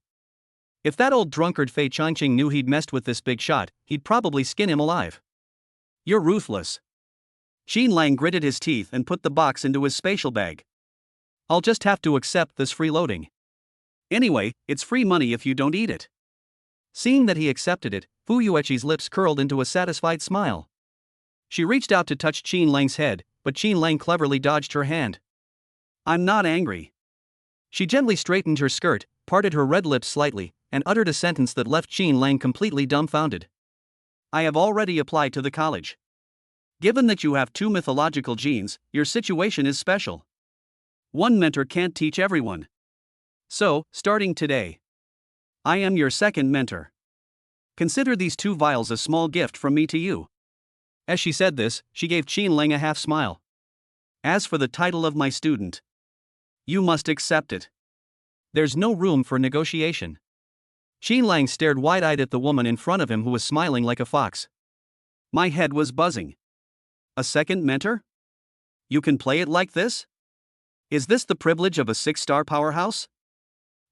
[SPEAKER 1] If that old drunkard Bai Qianqian knew he'd messed with this big shot, he'd probably skin him alive. You're ruthless. Qin Lang gritted his teeth and put the box into his spatial bag. I'll just have to accept this freeloading. Anyway, it's free money if you don't eat it. Seeing that he accepted it, Fu Yueqi's lips curled into a satisfied smile. She reached out to touch Qin Lang's head, but Qin Lang cleverly dodged her hand. I'm not angry. She gently straightened her skirt, parted her red lips slightly, and uttered a sentence that left Qin Lang completely dumbfounded. I have already applied to the college. Given that you have 2 mythological genes, your situation is special. One mentor can't teach everyone. So, starting today, I am your second mentor. Consider these 2 vials a small gift from me to you. As she said this, she gave Qin Lang a half smile. As for the title of my student, you must accept it. There's no room for negotiation. Qin Lang stared wide-eyed at the woman in front of him who was smiling like a fox. My head was buzzing. A second mentor? You can play it like this? Is this the privilege of a 6-star powerhouse?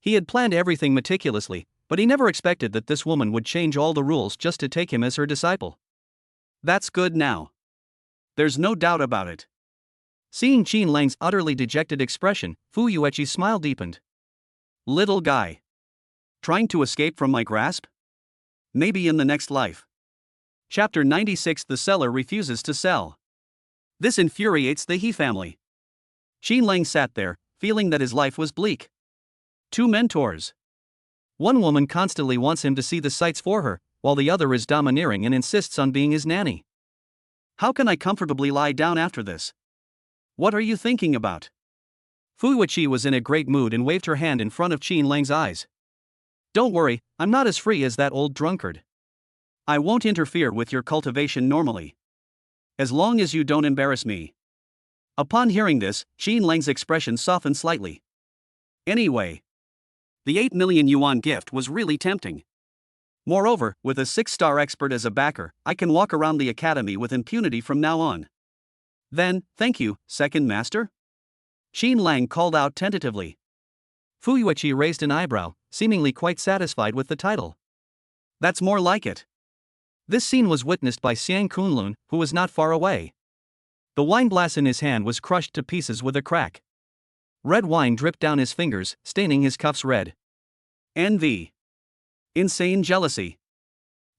[SPEAKER 1] He had planned everything meticulously, but he never expected that this woman would change all the rules just to take him as her disciple. That's good now. There's no doubt about it. Seeing Qin Lang's utterly dejected expression, Fu Yueqi's smile deepened. Little guy. Trying to escape from my grasp? Maybe in the next life. Chapter 96. The seller refuses to sell. This infuriates the He family. Qin Lang sat there, feeling that his life was bleak. 2 mentors. One woman constantly wants him to see the sights for her, while the other is domineering and insists on being his nanny. How can I comfortably lie down after this? What are you thinking about? Fu Yueqi was in a great mood and waved her hand in front of Qin Lang's eyes. Don't worry, I'm not as free as that old drunkard. I won't interfere with your cultivation normally. As long as you don't embarrass me. Upon hearing this, Qin Lang's expression softened slightly. Anyway, the 8 million yuan gift was really tempting. Moreover, with a 6-star expert as a backer, I can walk around the academy with impunity from now on. Then, thank you, second master? Qin Lang called out tentatively. Fu Yueqi raised an eyebrow, seemingly quite satisfied with the title. That's more like it. This scene was witnessed by Xiang Kunlun, who was not far away. The wine glass in his hand was crushed to pieces with a crack. Red wine dripped down his fingers, staining his cuffs red. Envy. Insane jealousy.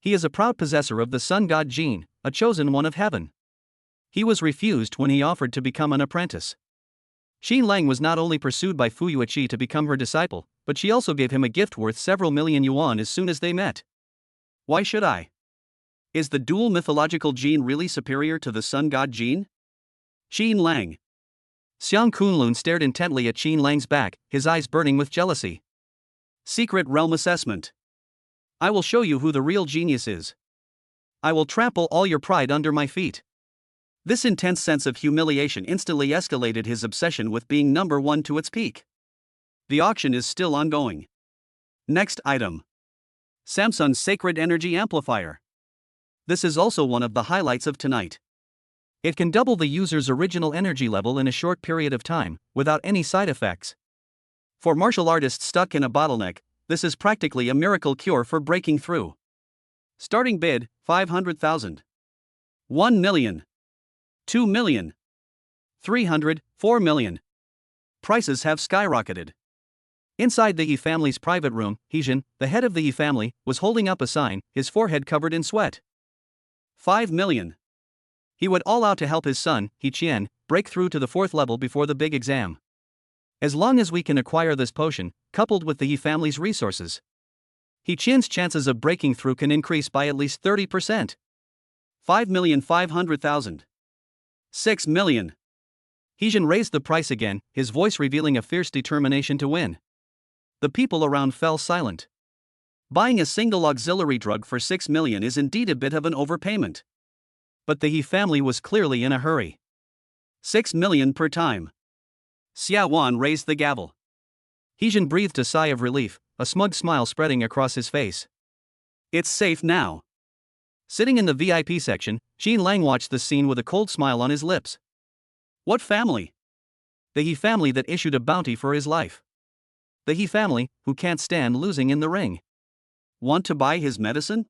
[SPEAKER 1] He is a proud possessor of the sun god gene, a chosen one of heaven. He was refused when he offered to become an apprentice. Xin Lang was not only pursued by Fu Yueqi to become her disciple, but she also gave him a gift worth several million yuan as soon as they met. Why should I? Is the dual mythological gene really superior to the sun god gene? Xin Lang. Xiang Kunlun stared intently at Xin Lang's back, his eyes burning with jealousy. Secret realm assessment. I will show you who the real genius is. I will trample all your pride under my feet. This intense sense of humiliation instantly escalated his obsession with being number one to its peak. The auction is still ongoing. Next item. Samsung's Sacred Energy Amplifier. This is also one of the highlights of tonight. It can double the user's original energy level in a short period of time, without any side effects. For martial artists stuck in a bottleneck, this is practically a miracle cure for breaking through. Starting bid, 500,000. 1 million. 2 million. 300, 4 million. Prices have skyrocketed. Inside the Yi family's private room, Hijin, the head of the Yi family, was holding up a sign, his forehead covered in sweat. 5 million. He went all out to help his son, He Qian, break through to the 4th level before the big exam. As long as we can acquire this potion, coupled with the Yi family's resources, He Qian's chances of breaking through can increase by at least 30%. 5,500,000. 6 million. Hijin raised the price again, his voice revealing a fierce determination to win. The people around fell silent. Buying a single auxiliary drug for 6 million is indeed a bit of an overpayment. But the He family was clearly in a hurry. 6 million per time. Xia Wan raised the gavel. Hijin breathed a sigh of relief, a smug smile spreading across his face. It's safe now. Sitting in the VIP section, Xin Lang watched the scene with a cold smile on his lips. What family? The He family that issued a bounty for his life. The He family, who can't stand losing in the ring. Want to buy his medicine?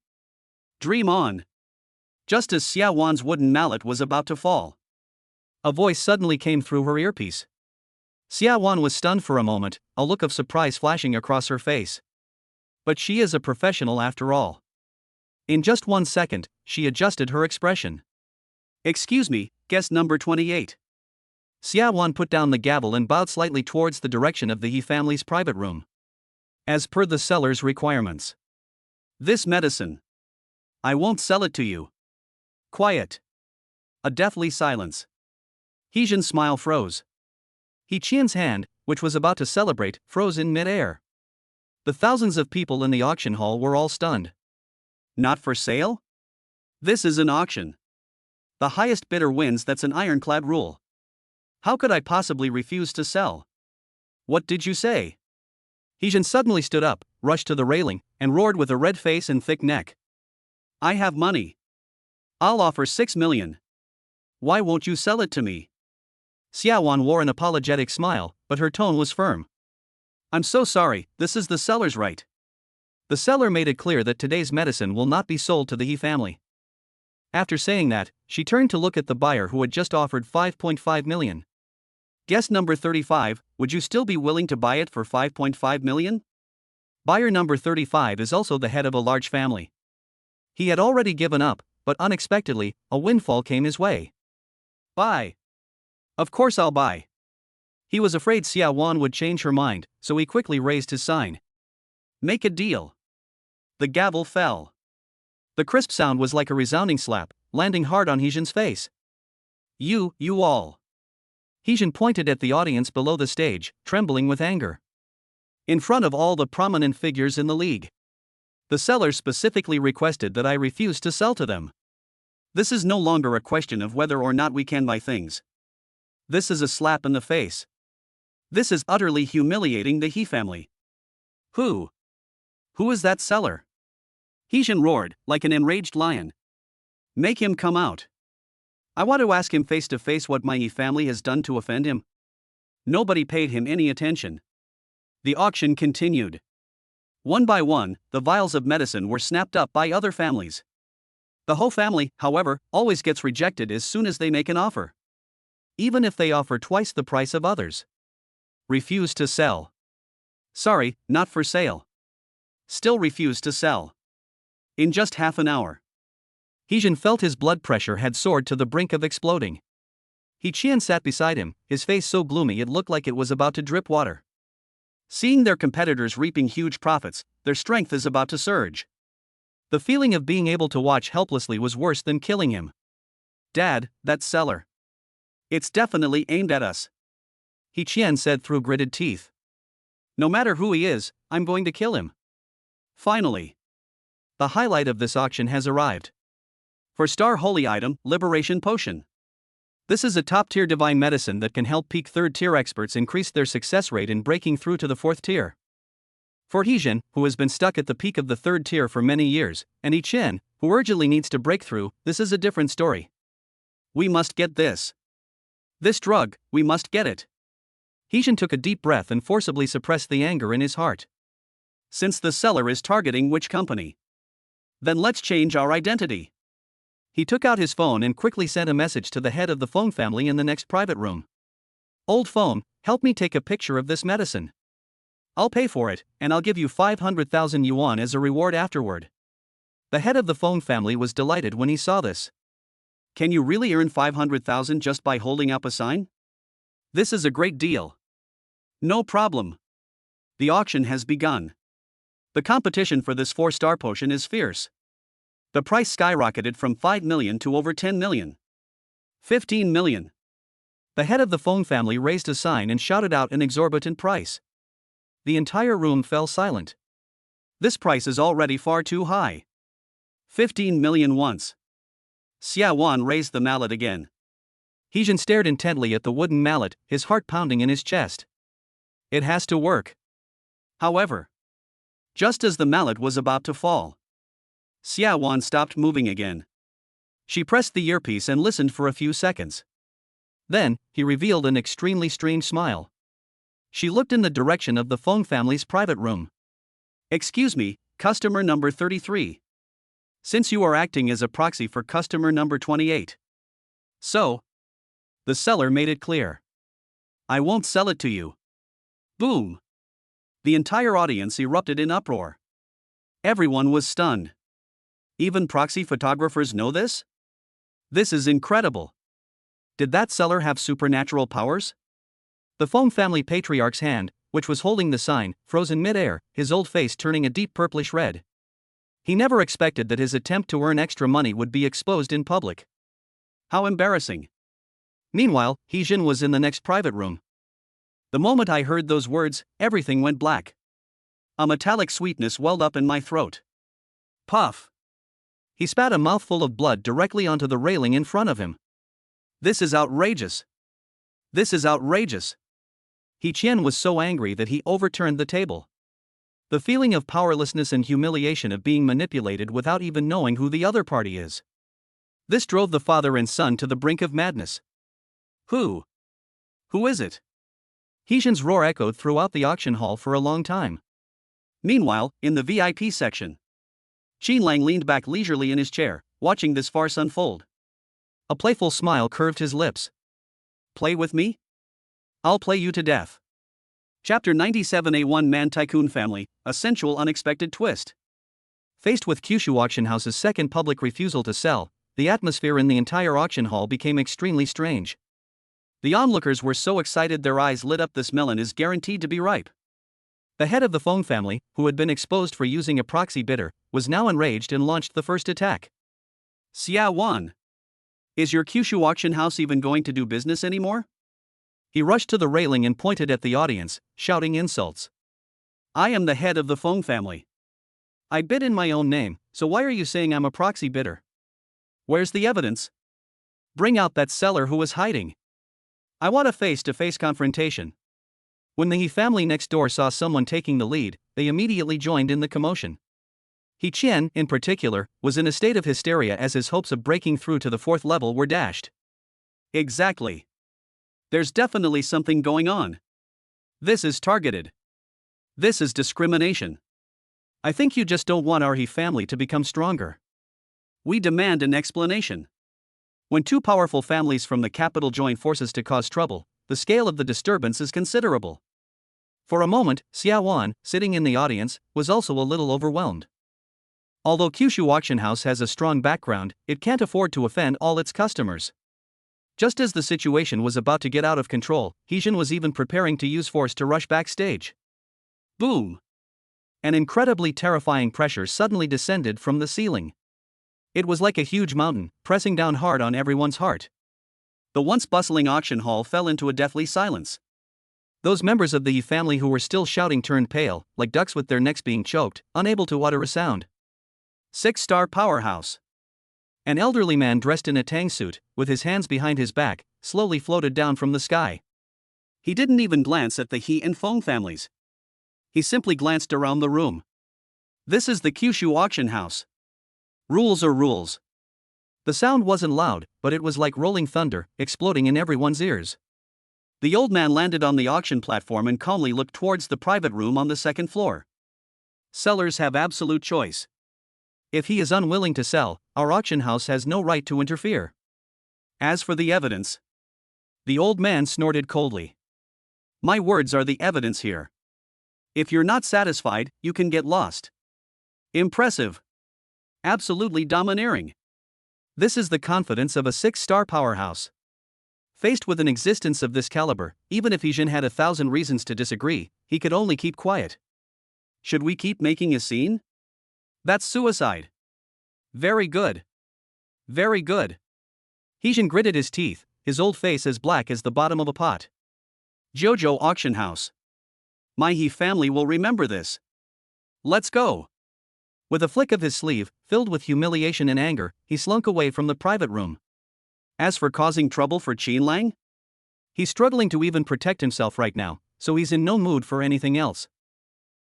[SPEAKER 1] Dream on. Just as Xia Wan's wooden mallet was about to fall, a voice suddenly came through her earpiece. Xia Wan was stunned for a moment, a look of surprise flashing across her face. But she is a professional after all. In just 1 second, she adjusted her expression. Excuse me, guest number 28. Xia Wan put down the gavel and bowed slightly towards the direction of the He family's private room. As per the seller's requirements. This medicine. I won't sell it to you. Quiet. A deathly silence. Hijin's smile froze. He Qian's hand, which was about to celebrate, froze in mid-air. The thousands of people in the auction hall were all stunned. Not for sale? This is an auction. The highest bidder wins, that's an ironclad rule. How could I possibly refuse to sell? What did you say? Hijin suddenly stood up, rushed to the railing, and roared with a red face and thick neck. I have money. I'll offer 6 million. Why won't you sell it to me? Xia Wan wore an apologetic smile, but her tone was firm. I'm so sorry, this is the seller's right. The seller made it clear that today's medicine will not be sold to the He family. After saying that, she turned to look at the buyer who had just offered 5.5 million. Guest number 35, would you still be willing to buy it for 5.5 million? Buyer number 35 is also the head of a large family. He had already given up, but unexpectedly, a windfall came his way. Buy. Of course I'll buy. He was afraid Xia Wan would change her mind, so he quickly raised his sign. Make a deal. The gavel fell. The crisp sound was like a resounding slap, landing hard on Hijin's face. You all. Hijin pointed at the audience below the stage, trembling with anger. In front of all the prominent figures in the league. The seller specifically requested that I refuse to sell to them. This is no longer a question of whether or not we can buy things. This is a slap in the face. This is utterly humiliating the He family. Who is that seller? Hijin roared, like an enraged lion. Make him come out. I want to ask him face to face what my He family has done to offend him. Nobody paid him any attention. The auction continued. One by one, the vials of medicine were snapped up by other families. The whole family, however, always gets rejected as soon as they make an offer. Even if they offer twice the price of others. Refuse to sell. Sorry, not for sale. Still refuse to sell. In just half an hour. He felt his blood pressure had soared to the brink of exploding. Qian sat beside him, his face so gloomy it looked like it was about to drip water. Seeing their competitors reaping huge profits, their strength is about to surge. The feeling of being able to watch helplessly was worse than killing him. "Dad, that seller. It's definitely aimed at us," Qian said through gritted teeth. "No matter who he is, I'm going to kill him." Finally, the highlight of this auction has arrived. For Star Holy Item, Liberation Potion. This is a top-tier divine medicine that can help peak third-tier experts increase their success rate in breaking through to the fourth tier. For He, who has been stuck at the peak of the third tier for many years, and Qian, who urgently needs to break through, this is a different story. "We must get this. This drug, we must get it." He took a deep breath and forcibly suppressed the anger in his heart. "Since the seller is targeting which company? Then let's change our identity." He took out his phone and quickly sent a message to the head of the phone family in the next private room. "Old phone, help me take a picture of this medicine. I'll pay for it, and I'll give you 500,000 yuan as a reward afterward." The head of the phone family was delighted when he saw this. "Can you really earn 500,000 just by holding up a sign? This is a great deal." "No problem. The auction has begun. The competition for this 4-star potion is fierce. The price skyrocketed from 5 million to over 10 million. 15 million. The head of the phone family raised a sign and shouted out an exorbitant price. The entire room fell silent. "This price is already far too high. 15 million once." Xia Wan raised the mallet again. He stared intently at the wooden mallet, his heart pounding in his chest. It has to work. However, just as the mallet was about to fall, Xia Wan stopped moving again. She pressed the earpiece and listened for a few seconds. Then, he revealed an extremely strange smile. She looked in the direction of the phone family's private room. "Excuse me, customer number 33. Since you are acting as a proxy for customer number 28. So, the seller made it clear. I won't sell it to you." Boom! The entire audience erupted in uproar. Everyone was stunned. Even proxy photographers know this? This is incredible. Did that seller have supernatural powers? The phone family patriarch's hand, which was holding the sign, froze in mid-air, his old face turning a deep purplish red. He never expected that his attempt to earn extra money would be exposed in public. How embarrassing. Meanwhile, He was in the next private room. "The moment I heard those words, everything went black. A metallic sweetness welled up in my throat. Puff!" He spat a mouthful of blood directly onto the railing in front of him. "This is outrageous. This is outrageous." Qian was so angry that he overturned the table. The feeling of powerlessness and humiliation of being manipulated without even knowing who the other party is. This drove the father and son to the brink of madness. Who is it?" He's roar echoed throughout the auction hall for a long time. Meanwhile, in the VIP section, Qin Lang leaned back leisurely in his chair, watching this farce unfold. A playful smile curved his lips. "Play with me? I'll play you to death." Chapter 97. A one-man tycoon family, a sensual unexpected twist. Faced with Kyushu Auction House's second public refusal to sell, the atmosphere in the entire auction hall became extremely strange. The onlookers were so excited their eyes lit up. "This melon is guaranteed to be ripe." The head of the phone family, who had been exposed for using a proxy bidder, was now enraged and launched the first attack. "Xia Wan, is your Kyushu Auction House even going to do business anymore?" He rushed to the railing and pointed at the audience, shouting insults. "I am the head of the phone family. I bid in my own name, so why are you saying I'm a proxy bidder? Where's the evidence? Bring out that seller who is hiding. I want a face-to-face confrontation." When the He family next door saw someone taking the lead, they immediately joined in the commotion. Qian, in particular, was in a state of hysteria as his hopes of breaking through to the fourth level were dashed. "Exactly. There's definitely something going on. This is targeted. This is discrimination. I think you just don't want our He family to become stronger. We demand an explanation." When two powerful families from the capital join forces to cause trouble, the scale of the disturbance is considerable. For a moment, Xia Wan, sitting in the audience, was also a little overwhelmed. Although Kyushu Auction House has a strong background, it can't afford to offend all its customers. Just as the situation was about to get out of control, Heejin was even preparing to use force to rush backstage. Boom! An incredibly terrifying pressure suddenly descended from the ceiling. It was like a huge mountain, pressing down hard on everyone's heart. The once bustling auction hall fell into a deathly silence. Those members of the Yi family who were still shouting turned pale, like ducks with their necks being choked, unable to utter a sound. 6-star powerhouse. An elderly man dressed in a tang suit, with his hands behind his back, slowly floated down from the sky. He didn't even glance at the He and Feng families. He simply glanced around the room. This is the Kyushu Auction House. Rules are rules. The sound wasn't loud, but it was like rolling thunder, exploding in everyone's ears. The old man landed on the auction platform and calmly looked towards the private room on the second floor. Sellers have absolute choice. If he is unwilling to sell, our auction house has no right to interfere. As for the evidence, the old man snorted coldly. My words are the evidence here. If you're not satisfied, you can get lost. Impressive. Absolutely domineering. This is the confidence of a 6-star powerhouse. Faced with an existence of this caliber, even if Heejin had 1,000 reasons to disagree, he could only keep quiet. Should we keep making a scene? That's suicide. Very good. Very good. Heejin gritted his teeth, his old face as black as the bottom of a pot. Jojo Auction House. My He family will remember this. Let's go. With a flick of his sleeve, filled with humiliation and anger, he slunk away from the private room. As for causing trouble for Qin Lang? He's struggling to even protect himself right now, so he's in no mood for anything else.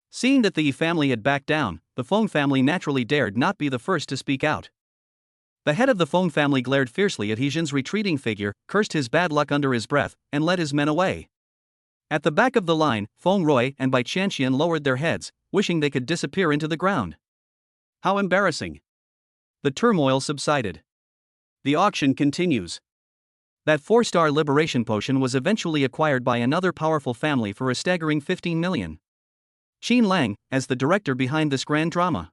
[SPEAKER 1] Seeing that the Yi family had backed down, the Feng family naturally dared not be the first to speak out. The head of the Feng family glared fiercely at Heejin's retreating figure, cursed his bad luck under his breath, and led his men away. At the back of the line, Feng Rui and Bai Qianqian lowered their heads, wishing they could disappear into the ground. How embarrassing. The turmoil subsided. The auction continues. That 4-star liberation potion was eventually acquired by another powerful family for a staggering 15 million. Qin Lang, as the director behind this grand drama.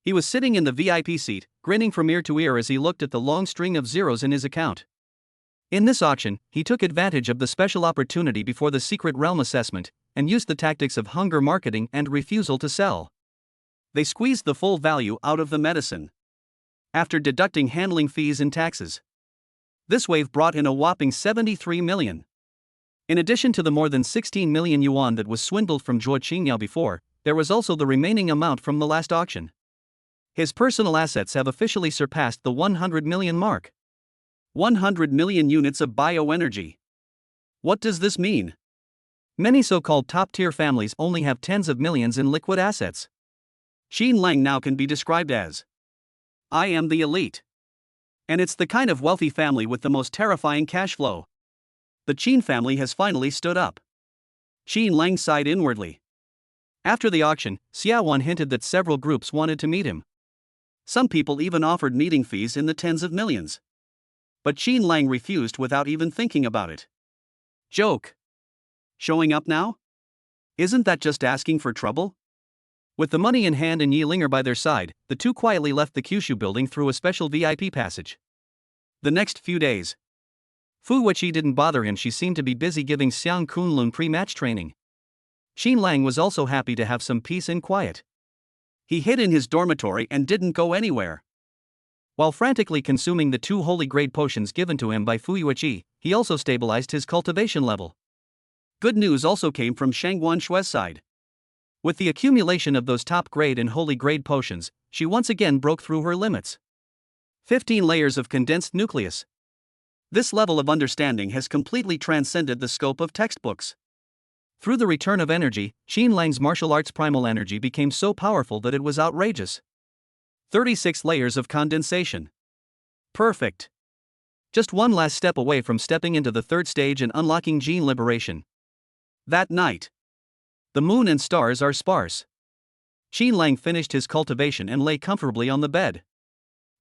[SPEAKER 1] He was sitting in the VIP seat, grinning from ear to ear as he looked at the long string of zeros in his account. In this auction, he took advantage of the special opportunity before the secret realm assessment, and used the tactics of hunger marketing and refusal to sell. They squeezed the full value out of the medicine, after deducting handling fees and taxes. This wave brought in a whopping 73 million. In addition to the more than 16 million yuan that was swindled from Zhuo Qingyao before, there was also the remaining amount from the last auction. His personal assets have officially surpassed the 100 million mark. 100 million units of bioenergy. What does this mean? Many so-called top-tier families only have tens of millions in liquid assets. Qin Lang now can be described as, I am the elite. And it's the kind of wealthy family with the most terrifying cash flow. The Qin family has finally stood up. Qin Lang sighed inwardly. After the auction, Xiaowan hinted that several groups wanted to meet him. Some people even offered meeting fees in the tens of millions. But Qin Lang refused without even thinking about it. Joke. Showing up now? Isn't that just asking for trouble? With the money in hand and Yi Linger by their side, the two quietly left the Kyushu building through a special VIP passage. The next few days, Fu Wuqi didn't bother him. She seemed to be busy giving Xiang Kunlun pre-match training. Qin Lang was also happy to have some peace and quiet. He hid in his dormitory and didn't go anywhere. While frantically consuming the 2 holy grade potions given to him by Fu Wuqi, he also stabilized his cultivation level. Good news also came from Shangguan Shue's side. With the accumulation of those top grade and holy grade potions, she once again broke through her limits. 15 layers of condensed nucleus. This level of understanding has completely transcended the scope of textbooks. Through the return of energy, Qin Lang's martial arts primal energy became so powerful that it was outrageous. 36 layers of condensation. Perfect. Just one last step away from stepping into the 3rd stage and unlocking gene liberation. That night, the moon and stars are sparse. Qin Lang finished his cultivation and lay comfortably on the bed.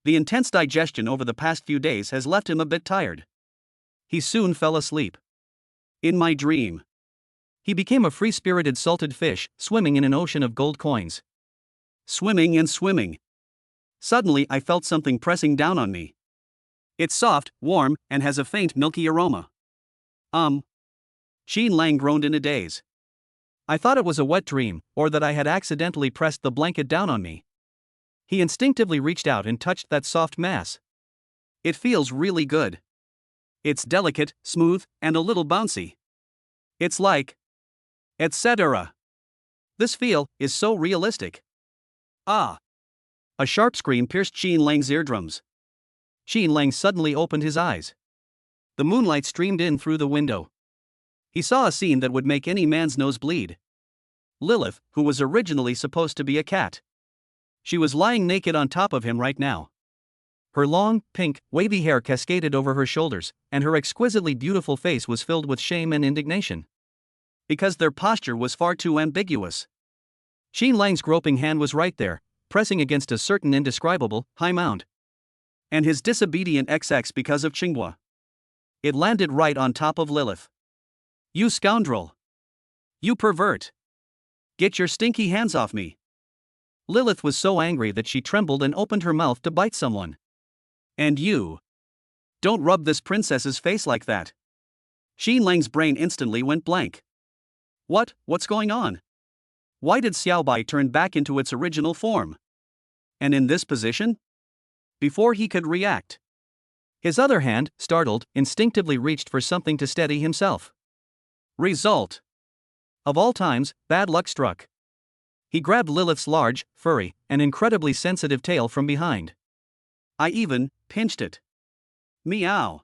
[SPEAKER 1] The intense digestion over the past few days has left him a bit tired. He soon fell asleep. In my dream, he became a free-spirited salted fish, swimming in an ocean of gold coins. Swimming and swimming. Suddenly I felt something pressing down on me. It's soft, warm, and has a faint milky aroma. Xin Lang groaned in a daze. I thought it was a wet dream, or that I had accidentally pressed the blanket down on me. He instinctively reached out and touched that soft mass. It feels really good. It's delicate, smooth, and a little bouncy. It's like, etc. This feel is so realistic. Ah! A sharp scream pierced Xin Lang's eardrums. Xin Lang suddenly opened his eyes. The moonlight streamed in through the window. He saw a scene that would make any man's nose bleed. Lilith, who was originally supposed to be a cat. She was lying naked on top of him right now. Her long, pink, wavy hair cascaded over her shoulders, and her exquisitely beautiful face was filled with shame and indignation. Because their posture was far too ambiguous. Xin Lang's groping hand was right there, pressing against a certain indescribable, high mound. And his disobedient XX because of Qinghua. It landed right on top of Lilith. You scoundrel! You pervert! Get your stinky hands off me! Lilith was so angry that she trembled and opened her mouth to bite someone. And you! Don't rub this princess's face like that! Xin Lang's brain instantly went blank. What's going on? Why did Xiaobai turn back into its original form? And in this position? Before he could react. His other hand, startled, instinctively reached for something to steady himself. Result. Of all times, bad luck struck. He grabbed Lilith's large, furry, and incredibly sensitive tail from behind. I even pinched it. Meow.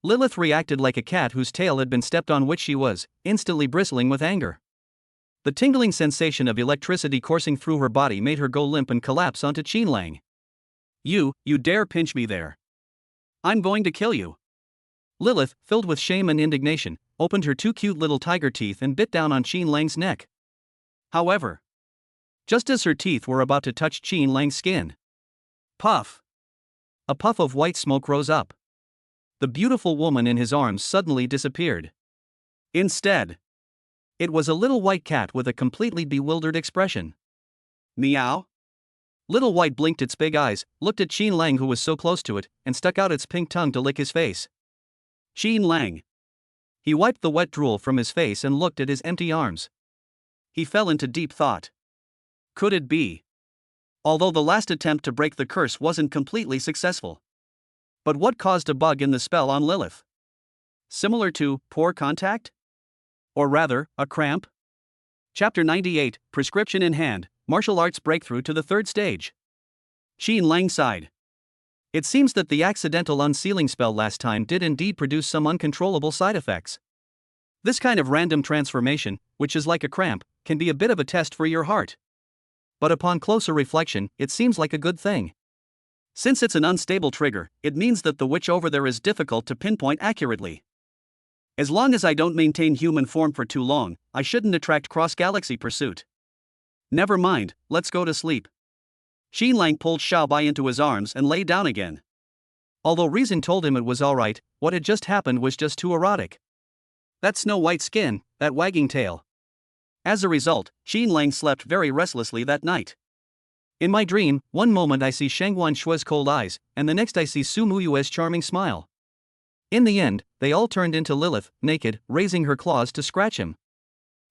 [SPEAKER 1] Lilith reacted like a cat whose tail had been stepped on, which she was, instantly bristling with anger. The tingling sensation of electricity coursing through her body made her go limp and collapse onto Xin Lang. You dare pinch me there. I'm going to kill you. Lilith, filled with shame and indignation, opened her two cute little tiger teeth and bit down on Xin Lang's neck. However, just as her teeth were about to touch Xin Lang's skin, puff! A puff of white smoke rose up. The beautiful woman in his arms suddenly disappeared. Instead, it was a little white cat with a completely bewildered expression. Meow? Little White blinked its big eyes, looked at Xin Lang, who was so close to it, and stuck out its pink tongue to lick his face. Xin Lang. He wiped the wet drool from his face and looked at his empty arms. He fell into deep thought. Could it be? Although the last attempt to break the curse wasn't completely successful. But what caused a bug in the spell on Lilith? Similar to poor contact? Or rather, a cramp? Chapter 98, Prescription in Hand, Martial Arts Breakthrough to the Third Stage. Xin Lang sighed. It seems that the accidental unsealing spell last time did indeed produce some uncontrollable side effects. This kind of random transformation, which is like a cramp, can be a bit of a test for your heart. But upon closer reflection, it seems like a good thing. Since it's an unstable trigger, it means that the witch over there is difficult to pinpoint accurately. As long as I don't maintain human form for too long, I shouldn't attract cross-galaxy pursuit. Never mind, let's go to sleep. Xin Lang pulled Xiaobai into his arms and lay down again. Although reason told him it was alright, what had just happened was just too erotic. That snow-white skin, that wagging tail. As a result, Xin Lang slept very restlessly that night. In my dream, one moment I see Shangguan Shui's cold eyes, and the next I see Su Muyue's charming smile. In the end, they all turned into Lilith, naked, raising her claws to scratch him.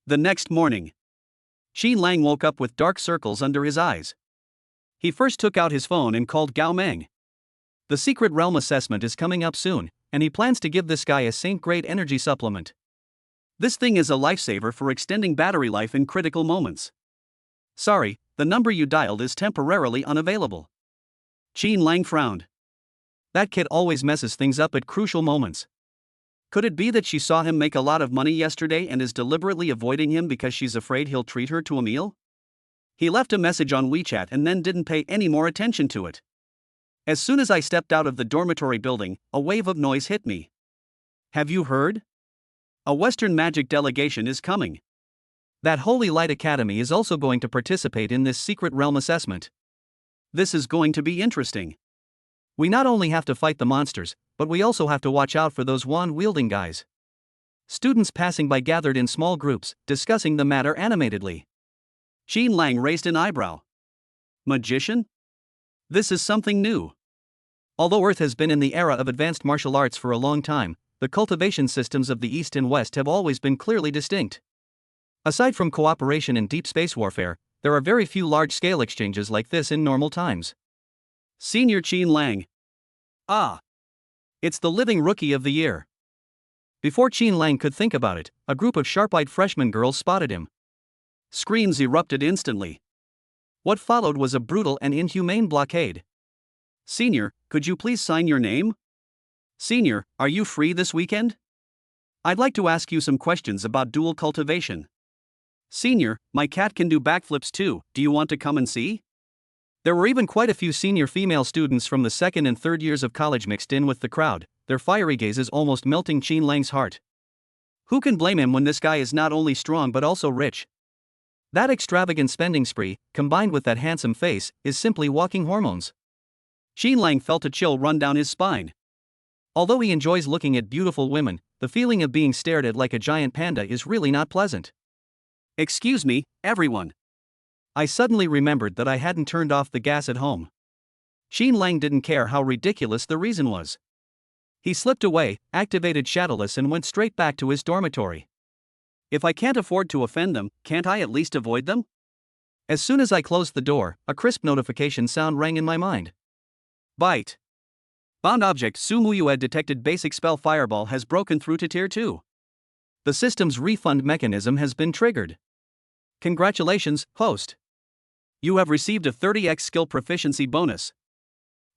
[SPEAKER 1] The next morning, Xin Lang woke up with dark circles under his eyes. He first took out his phone and called Gao Meng. The Secret Realm assessment is coming up soon, and he plans to give this guy a Saint-grade energy supplement. This thing is a lifesaver for extending battery life in critical moments. Sorry, the number you dialed is temporarily unavailable. Xin Lang frowned. That kid always messes things up at crucial moments. Could it be that she saw him make a lot of money yesterday and is deliberately avoiding him because she's afraid he'll treat her to a meal? He left a message on WeChat and then didn't pay any more attention to it. As soon as I stepped out of the dormitory building, a wave of noise hit me. Have you heard? A Western magic delegation is coming. That Holy Light Academy is also going to participate in this Secret Realm assessment. This is going to be interesting. We not only have to fight the monsters, but we also have to watch out for those wand-wielding guys. Students passing by gathered in small groups, discussing the matter animatedly. Xin Lang raised an eyebrow. Magician? This is something new. Although Earth has been in the era of advanced martial arts for a long time, the cultivation systems of the East and West have always been clearly distinct. Aside from cooperation in deep space warfare, there are very few large-scale exchanges like this in normal times. Senior Qin Lang. Ah! It's the living rookie of the year. Before Qin Lang could think about it, a group of sharp-eyed freshman girls spotted him. Screams erupted instantly. What followed was a brutal and inhumane blockade. Senior, could you please sign your name? Senior, are you free this weekend? I'd like to ask you some questions about dual cultivation. Senior, my cat can do backflips too, do you want to come and see? There were even quite a few senior female students from the second and third years of college mixed in with the crowd, their fiery gazes almost melting Qin Lang's heart. Who can blame him when this guy is not only strong but also rich? That extravagant spending spree, combined with that handsome face, is simply walking hormones. Qin Lang felt a chill run down his spine. Although he enjoys looking at beautiful women, the feeling of being stared at like a giant panda is really not pleasant. Excuse me, everyone. I suddenly remembered that I hadn't turned off the gas at home. Qin Lang didn't care how ridiculous the reason was. He slipped away, activated Shadowless, and went straight back to his dormitory. If I can't afford to offend them, can't I at least avoid them? As soon as I closed the door, a crisp notification sound rang in my mind. Byte. Bound object Muyue detected. Basic spell Fireball has broken through to Tier 2. The system's refund mechanism has been triggered. Congratulations, host. You have received a 30x skill proficiency bonus.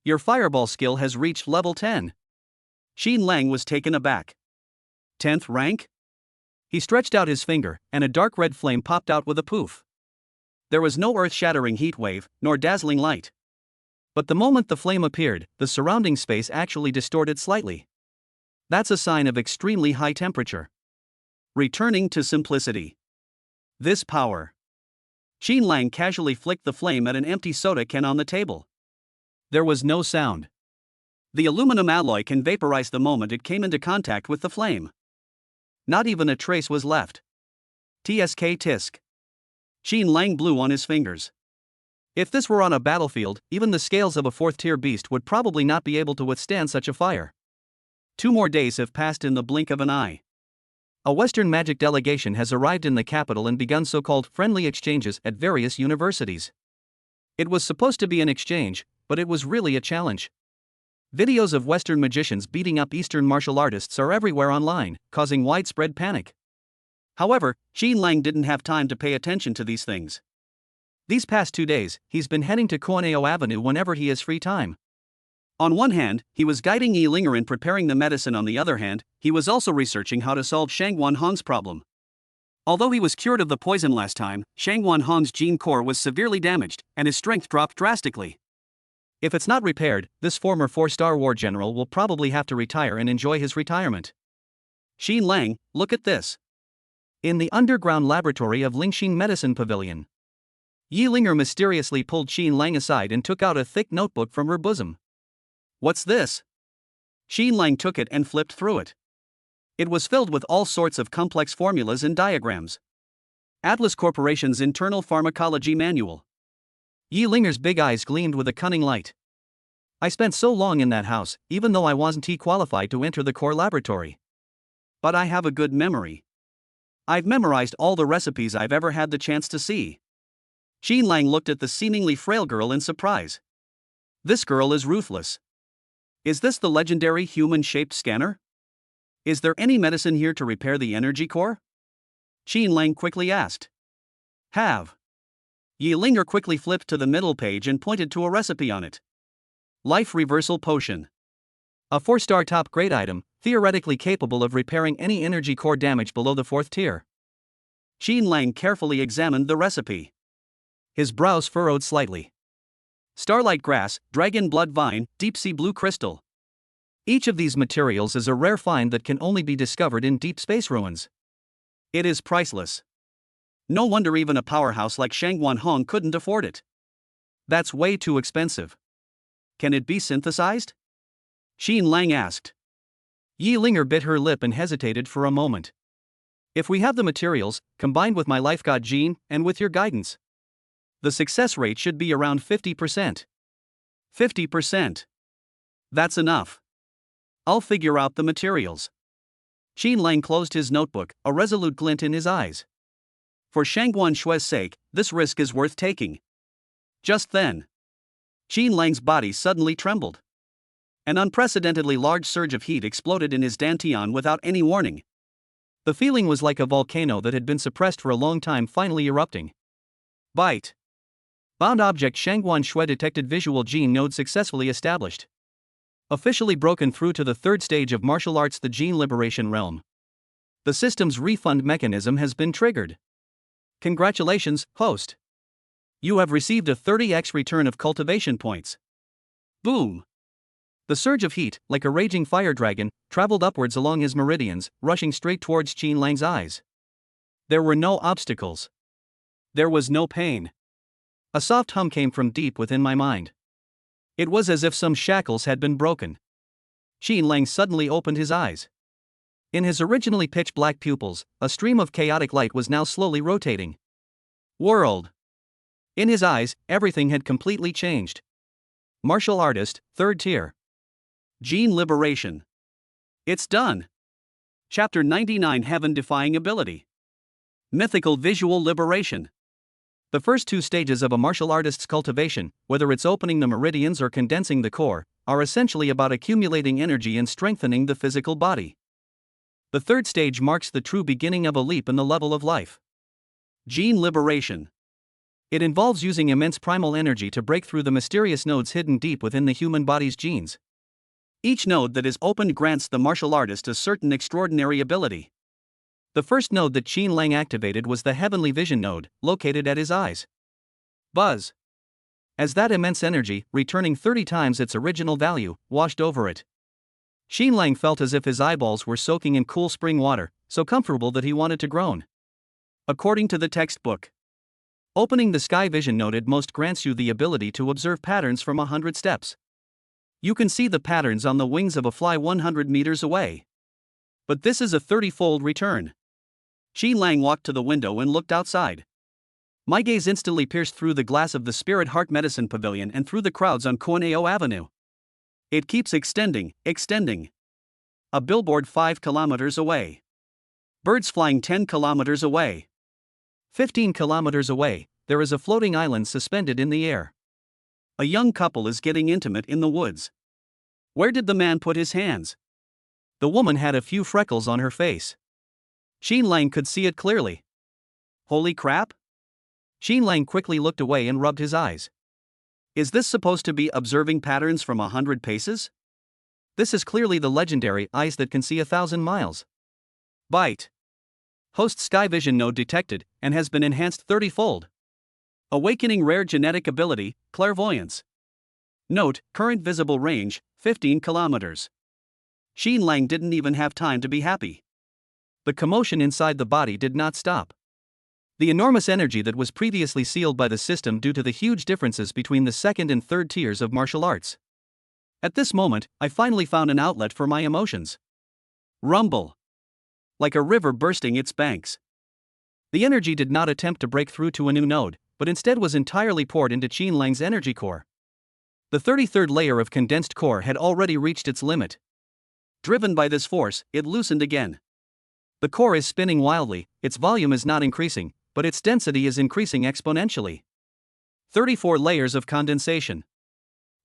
[SPEAKER 1] Your Fireball skill has reached level 10. Qin Lang was taken aback. 10th rank? He stretched out his finger, and a dark red flame popped out with a poof. There was no earth-shattering heat wave, nor dazzling light. But the moment the flame appeared, the surrounding space actually distorted slightly. That's a sign of extremely high temperature. Returning to simplicity. This power. Qin Lang casually flicked the flame at an empty soda can on the table. There was no sound. The aluminum alloy can vaporize the moment it came into contact with the flame. Not even a trace was left. TSK tisk. Qin Lang blew on his fingers. If this were on a battlefield, even the scales of a fourth-tier beast would probably not be able to withstand such a fire. 2 more days have passed in the blink of an eye. A Western magic delegation has arrived in the capital and begun so-called friendly exchanges at various universities. It was supposed to be an exchange, but it was really a challenge. Videos of Western magicians beating up Eastern martial artists are everywhere online, causing widespread panic. However, Qin Lang didn't have time to pay attention to these things. These past 2 days, he's been heading to Kuaneo Avenue whenever he has free time. On one hand, he was guiding Yi Linger in preparing the medicine. On the other hand, he was also researching how to solve Shangguan Hong's problem. Although he was cured of the poison last time, Shangguan Hong's gene core was severely damaged, and his strength dropped drastically. If it's not repaired, this former 4-star war general will probably have to retire and enjoy his retirement. Qin Lang, look at this. In the underground laboratory of Lingxing Medicine Pavilion. Yi Linger mysteriously pulled Qin Lang aside and took out a thick notebook from her bosom. What's this? Qin Lang took it and flipped through it. It was filled with all sorts of complex formulas and diagrams. Atlas Corporation's internal pharmacology manual. Yi Linger's big eyes gleamed with a cunning light. I spent so long in that house, even though I wasn't qualified to enter the core laboratory. But I have a good memory. I've memorized all the recipes I've ever had the chance to see. Qin Lang looked at the seemingly frail girl in surprise. This girl is ruthless. Is this the legendary human-shaped scanner? Is there any medicine here to repair the energy core? Qin Lang quickly asked. Have. Yi Linger quickly flipped to the middle page and pointed to a recipe on it. Life Reversal Potion. A 4-star top-grade item, theoretically capable of repairing any energy core damage below the 4th tier. Qin Lang carefully examined the recipe. His brows furrowed slightly. Starlight Grass, Dragon Blood Vine, Deep Sea Blue Crystal. Each of these materials is a rare find that can only be discovered in deep space ruins. It is priceless. No wonder even a powerhouse like Shangguan Hong couldn't afford it. That's way too expensive. Can it be synthesized? Qin Lang asked. Yi Linger bit her lip and hesitated for a moment. If we have the materials, combined with my life god gene, and with your guidance, the success rate should be around 50%. 50%. That's enough. I'll figure out the materials. Qin Lang closed his notebook, a resolute glint in his eyes. For Shangguan Shui's sake, this risk is worth taking. Just then, Qin Lang's body suddenly trembled. An unprecedentedly large surge of heat exploded in his dantian without any warning. The feeling was like a volcano that had been suppressed for a long time finally erupting. Bite. Bound object Shangguan Shui detected visual gene node successfully established. Officially broken through to the third stage of martial arts, the gene liberation realm. The system's refund mechanism has been triggered. Congratulations, host. You have received a 30x return of cultivation points. Boom. The surge of heat, like a raging fire dragon, traveled upwards along his meridians, rushing straight towards Qin Lang's eyes. There were no obstacles. There was no pain. A soft hum came from deep within my mind. It was as if some shackles had been broken. Qin Lang suddenly opened his eyes. In his originally pitch-black pupils, a stream of chaotic light was now slowly rotating. World. In his eyes, everything had completely changed. Martial artist, 3rd tier. Gene liberation. It's done. Chapter 99, Heaven-defying ability. Mythical visual liberation. The first 2 stages of a martial artist's cultivation, whether it's opening the meridians or condensing the core, are essentially about accumulating energy and strengthening the physical body. The 3rd stage marks the true beginning of a leap in the level of life. Gene liberation. It involves using immense primal energy to break through the mysterious nodes hidden deep within the human body's genes. Each node that is opened grants the martial artist a certain extraordinary ability. The first node that Qin Lang activated was the Heavenly Vision node, located at his eyes. Buzz. As that immense energy, returning 30 times its original value, washed over it. Qin Lang felt as if his eyeballs were soaking in cool spring water, so comfortable that he wanted to groan. According to the textbook, opening the Sky Vision node at most grants you the ability to observe patterns from 100 steps. You can see the patterns on the wings of a fly 100 meters away. But this is a 30-fold return. Qin Lang walked to the window and looked outside. My gaze instantly pierced through the glass of the Spirit Heart Medicine Pavilion and through the crowds on Corneo Avenue. It keeps extending. A billboard 5 kilometers away. Birds flying 10 kilometers away. 15 kilometers away, there is a floating island suspended in the air. A young couple is getting intimate in the woods. Where did the man put his hands? The woman had a few freckles on her face. Qin Lang could see it clearly. Holy crap? Qin Lang quickly looked away and rubbed his eyes. Is this supposed to be observing patterns from 100 paces? This is clearly the legendary eyes that can see 1,000 miles. Bite. Host Sky Vision node detected, and has been enhanced 30-fold. Awakening rare genetic ability, clairvoyance. Note, current visible range, 15 kilometers. Qin Lang didn't even have time to be happy. The commotion inside the body did not stop. The enormous energy that was previously sealed by the system due to the huge differences between the 2nd and 3rd tiers of martial arts. At this moment, I finally found an outlet for my emotions. Rumble. Like a river bursting its banks. The energy did not attempt to break through to a new node, but instead was entirely poured into Qin Lang's energy core. The 33rd layer of condensed core had already reached its limit. Driven by this force, it loosened again. The core is spinning wildly, its volume is not increasing, but its density is increasing exponentially. 34 layers of condensation.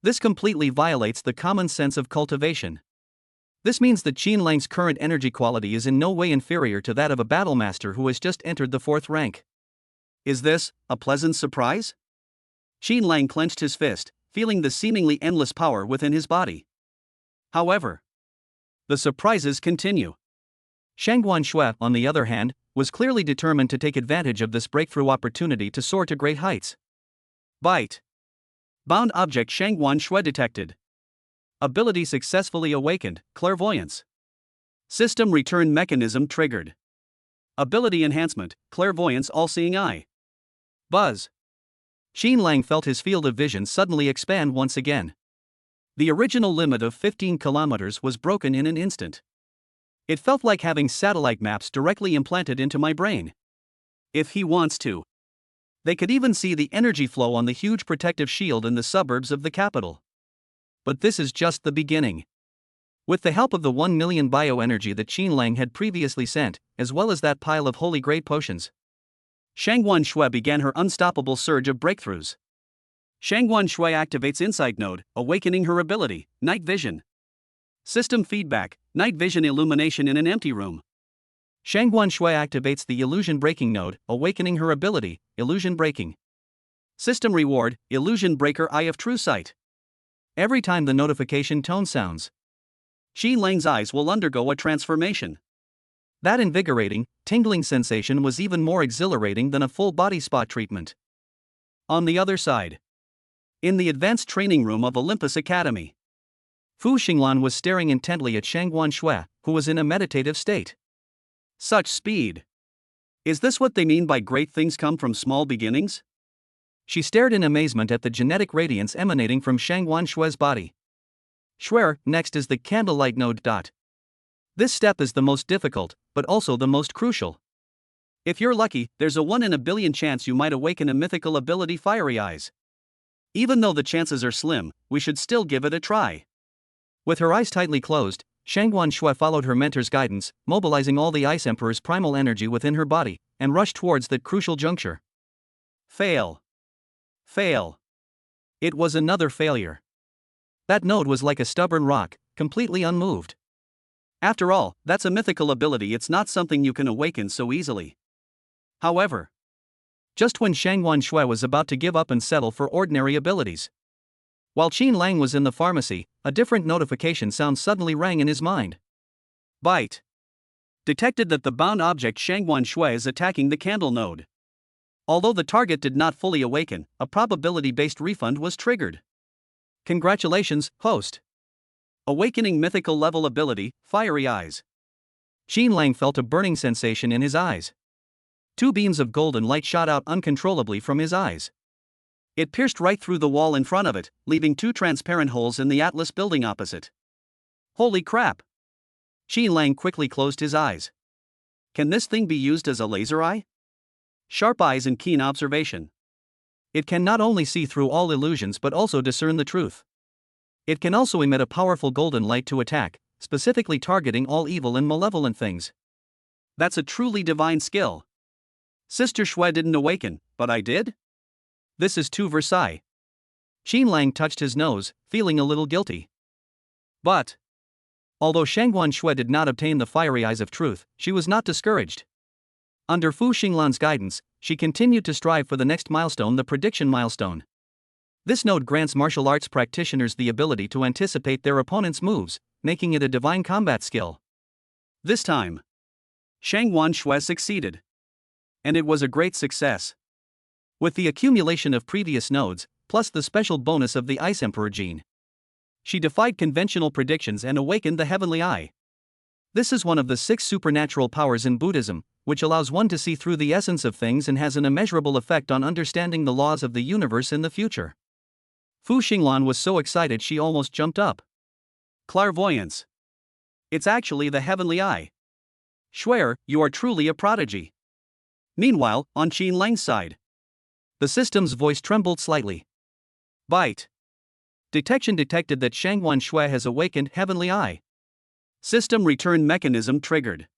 [SPEAKER 1] This completely violates the common sense of cultivation. This means that Qin Lang's current energy quality is in no way inferior to that of a battlemaster who has just entered the 4th rank. Is this a pleasant surprise? Qin Lang clenched his fist, feeling the seemingly endless power within his body. However, the surprises continue. Shangguan Shui, on the other hand, was clearly determined to take advantage of this breakthrough opportunity to soar to great heights. Bite. Bound object Shangguan Shui detected. Ability successfully awakened, clairvoyance. System return mechanism triggered. Ability enhancement, clairvoyance all-seeing eye. Buzz. Qin Lang felt his field of vision suddenly expand once again. The original limit of 15 kilometers was broken in an instant. It felt like having satellite maps directly implanted into my brain. If he wants to. They could even see the energy flow on the huge protective shield in the suburbs of the capital. But this is just the beginning. With the help of the 1 million bioenergy that Qin Lang had previously sent, as well as that pile of holy great potions, Shangguan Shui began her unstoppable surge of breakthroughs. Shangguan Shui activates Insight Node, awakening her ability, Night Vision. System Feedback, Night Vision illumination in an empty room. Shangguan Shui activates the Illusion Breaking Node, awakening her ability, Illusion Breaking. System Reward, Illusion Breaker Eye of True Sight. Every time the notification tone sounds, Qin Lang's eyes will undergo a transformation. That invigorating, tingling sensation was even more exhilarating than a full body spa treatment. On the other side, in the advanced training room of Olympus Academy, Fu Xinglan was staring intently at Shangguan Shui, who was in a meditative state. Such speed! Is this what they mean by great things come from small beginnings? She stared in amazement at the genetic radiance emanating from Shangguan Shui's body. Shui, next is the candlelight node. This step is the most difficult, but also the most crucial. If you're lucky, there's a 1 in a billion chance you might awaken a mythical ability, Fiery Eyes. Even though the chances are slim, we should still give it a try. With her eyes tightly closed, Shangguan Shui followed her mentor's guidance, mobilizing all the Ice Emperor's primal energy within her body, and rushed towards that crucial juncture. Fail. Fail. It was another failure. That node was like a stubborn rock, completely unmoved. After all, that's a mythical ability, it's not something you can awaken so easily. However, just when Shangguan Shui was about to give up and settle for ordinary abilities, while Qin Lang was in the pharmacy, a different notification sound suddenly rang in his mind. Bite. Detected that the bound object Shangguan Shui is attacking the candle node. Although the target did not fully awaken, a probability-based refund was triggered. Congratulations, host. Awakening mythical level ability, Fiery Eyes. Qin Lang felt a burning sensation in his eyes. 2 beams of golden light shot out uncontrollably from his eyes. It pierced right through the wall in front of it, leaving 2 transparent holes in the Atlas building opposite. Holy crap! Qin Lang quickly closed his eyes. Can this thing be used as a laser eye? Sharp eyes and keen observation. It can not only see through all illusions but also discern the truth. It can also emit a powerful golden light to attack, specifically targeting all evil and malevolent things. That's a truly divine skill. Sister Shui didn't awaken, but I did? This is too Versailles. Qin Lang touched his nose, feeling a little guilty. But although Shangguan Shui did not obtain the Fiery Eyes of Truth, she was not discouraged. Under Fu Xinglan's guidance, she continued to strive for the next milestone, the prediction milestone. This node grants martial arts practitioners the ability to anticipate their opponent's moves, making it a divine combat skill. This time, Shangguan Shui succeeded. And it was a great success. With the accumulation of previous nodes, plus the special bonus of the Ice Emperor gene, she defied conventional predictions and awakened the Heavenly Eye. This is one of the 6 supernatural powers in Buddhism, which allows one to see through the essence of things and has an immeasurable effect on understanding the laws of the universe in the future. Fu Xinglan was so excited she almost jumped up. Clairvoyance. It's actually the Heavenly Eye. Shui, you are truly a prodigy. Meanwhile, on Qin Lang's side, the system's voice trembled slightly. Bite. Detection detected that Shangguan Shui has awakened Heavenly Eye. System return mechanism triggered.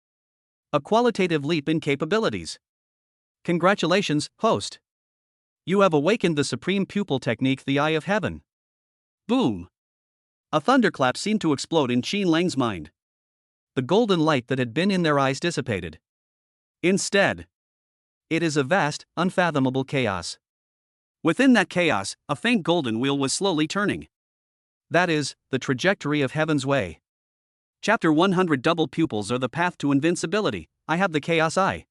[SPEAKER 1] A qualitative leap in capabilities. Congratulations, host. You have awakened the supreme pupil technique, the Eye of Heaven. Boom. A thunderclap seemed to explode in Qin Lang's mind. The golden light that had been in their eyes dissipated. Instead, it is a vast, unfathomable chaos. Within that chaos, a faint golden wheel was slowly turning. That is, the trajectory of Heaven's way. Chapter 100. Double pupils are the path to invincibility. I have the Chaos Eye.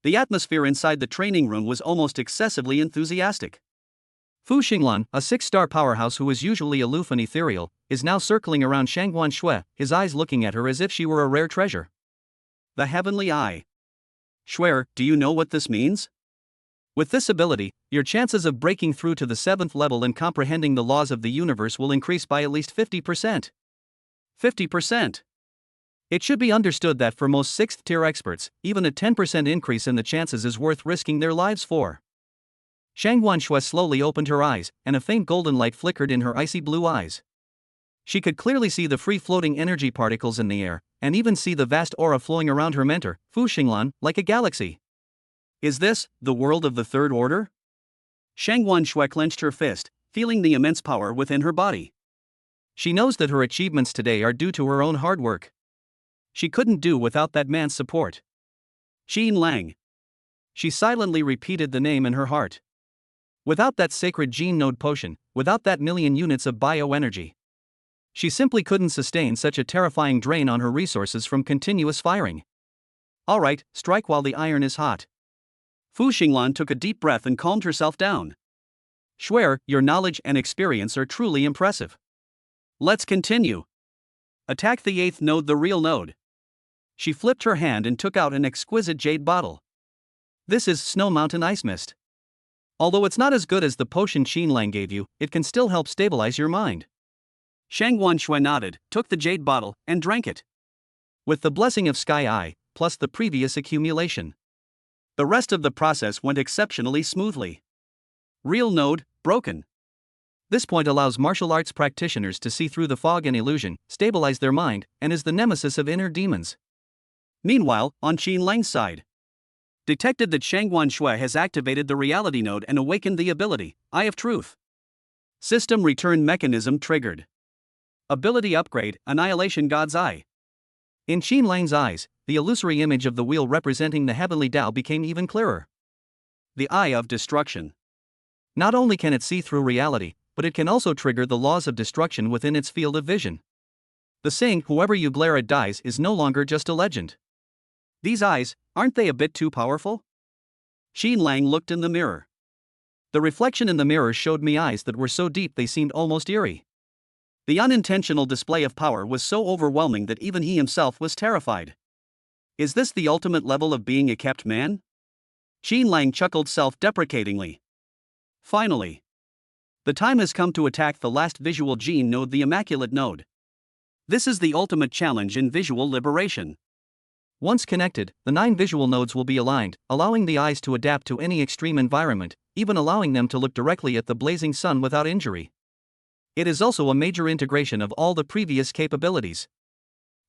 [SPEAKER 1] The atmosphere inside the training room was almost excessively enthusiastic. Fu Xinglan, a 6-star powerhouse who is usually aloof and ethereal, is now circling around Shangguan Shui, his eyes looking at her as if she were a rare treasure. The Heavenly Eye. Shui, do you know what this means? With this ability, your chances of breaking through to the 7th level and comprehending the laws of the universe will increase by at least 50%. 50%. It should be understood that for most 6th-tier experts, even a 10% increase in the chances is worth risking their lives for. Shangguan Shui slowly opened her eyes, and a faint golden light flickered in her icy blue eyes. She could clearly see the free-floating energy particles in the air, and even see the vast aura flowing around her mentor, Fu Xinglan, like a galaxy. Is this the world of the Third Order? Shangguan Shui clenched her fist, feeling the immense power within her body. She knows that her achievements today are due to her own hard work. She couldn't do without that man's support. Xin Lang. She silently repeated the name in her heart. Without that sacred gene node potion, without that million units of bioenergy, she simply couldn't sustain such a terrifying drain on her resources from continuous firing. Alright, strike while the iron is hot. Fu Xinglan took a deep breath and calmed herself down. Shuer, your knowledge and experience are truly impressive. Let's continue. Attack the 8th node, the real node. She flipped her hand and took out an exquisite jade bottle. This is Snow Mountain Ice Mist. Although it's not as good as the potion Xin Lang gave you, it can still help stabilize your mind. Shangguan Shui nodded, took the jade bottle, and drank it. With the blessing of Sky Eye, plus the previous accumulation, the rest of the process went exceptionally smoothly. Real node, broken. This point allows martial arts practitioners to see through the fog and illusion, stabilize their mind, and is the nemesis of inner demons. Meanwhile, on Xin Lang's side, detected that Shangguan Shui has activated the reality node and awakened the ability, Eye of Truth. System return mechanism triggered. Ability upgrade, Annihilation God's Eye. In Xin Lang's eyes, the illusory image of the wheel representing the heavenly Tao became even clearer. The Eye of Destruction. Not only can it see through reality, but it can also trigger the laws of destruction within its field of vision. The saying, whoever you glare at dies, is no longer just a legend. These eyes, aren't they a bit too powerful? Xin Lang looked in the mirror. The reflection in the mirror showed me eyes that were so deep they seemed almost eerie. The unintentional display of power was so overwhelming that even he himself was terrified. Is this the ultimate level of being a kept man? Xin Lang chuckled self-deprecatingly. Finally, the time has come to attack the last visual gene node, the Immaculate Node. This is the ultimate challenge in visual liberation. Once connected, the 9 visual nodes will be aligned, allowing the eyes to adapt to any extreme environment, even allowing them to look directly at the blazing sun without injury. It is also a major integration of all the previous capabilities.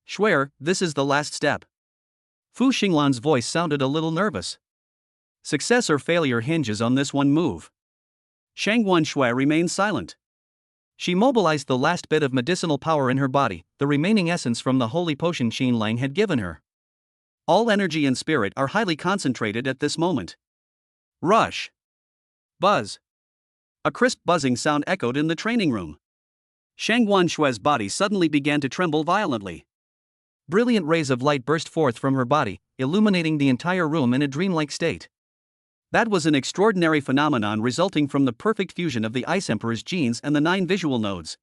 [SPEAKER 1] Shuer, this is the last step. Fu Xinglan's voice sounded a little nervous. Success or failure hinges on this one move. Shangguan Shui remained silent. She mobilized the last bit of medicinal power in her body, the remaining essence from the holy potion Xin Lang had given her. All energy and spirit are highly concentrated at this moment. Rush. Buzz. A crisp buzzing sound echoed in the training room. Shangguan Shui's body suddenly began to tremble violently. Brilliant rays of light burst forth from her body, illuminating the entire room in a dreamlike state. That was an extraordinary phenomenon resulting from the perfect fusion of the Ice Emperor's genes and the 9 visual nodes.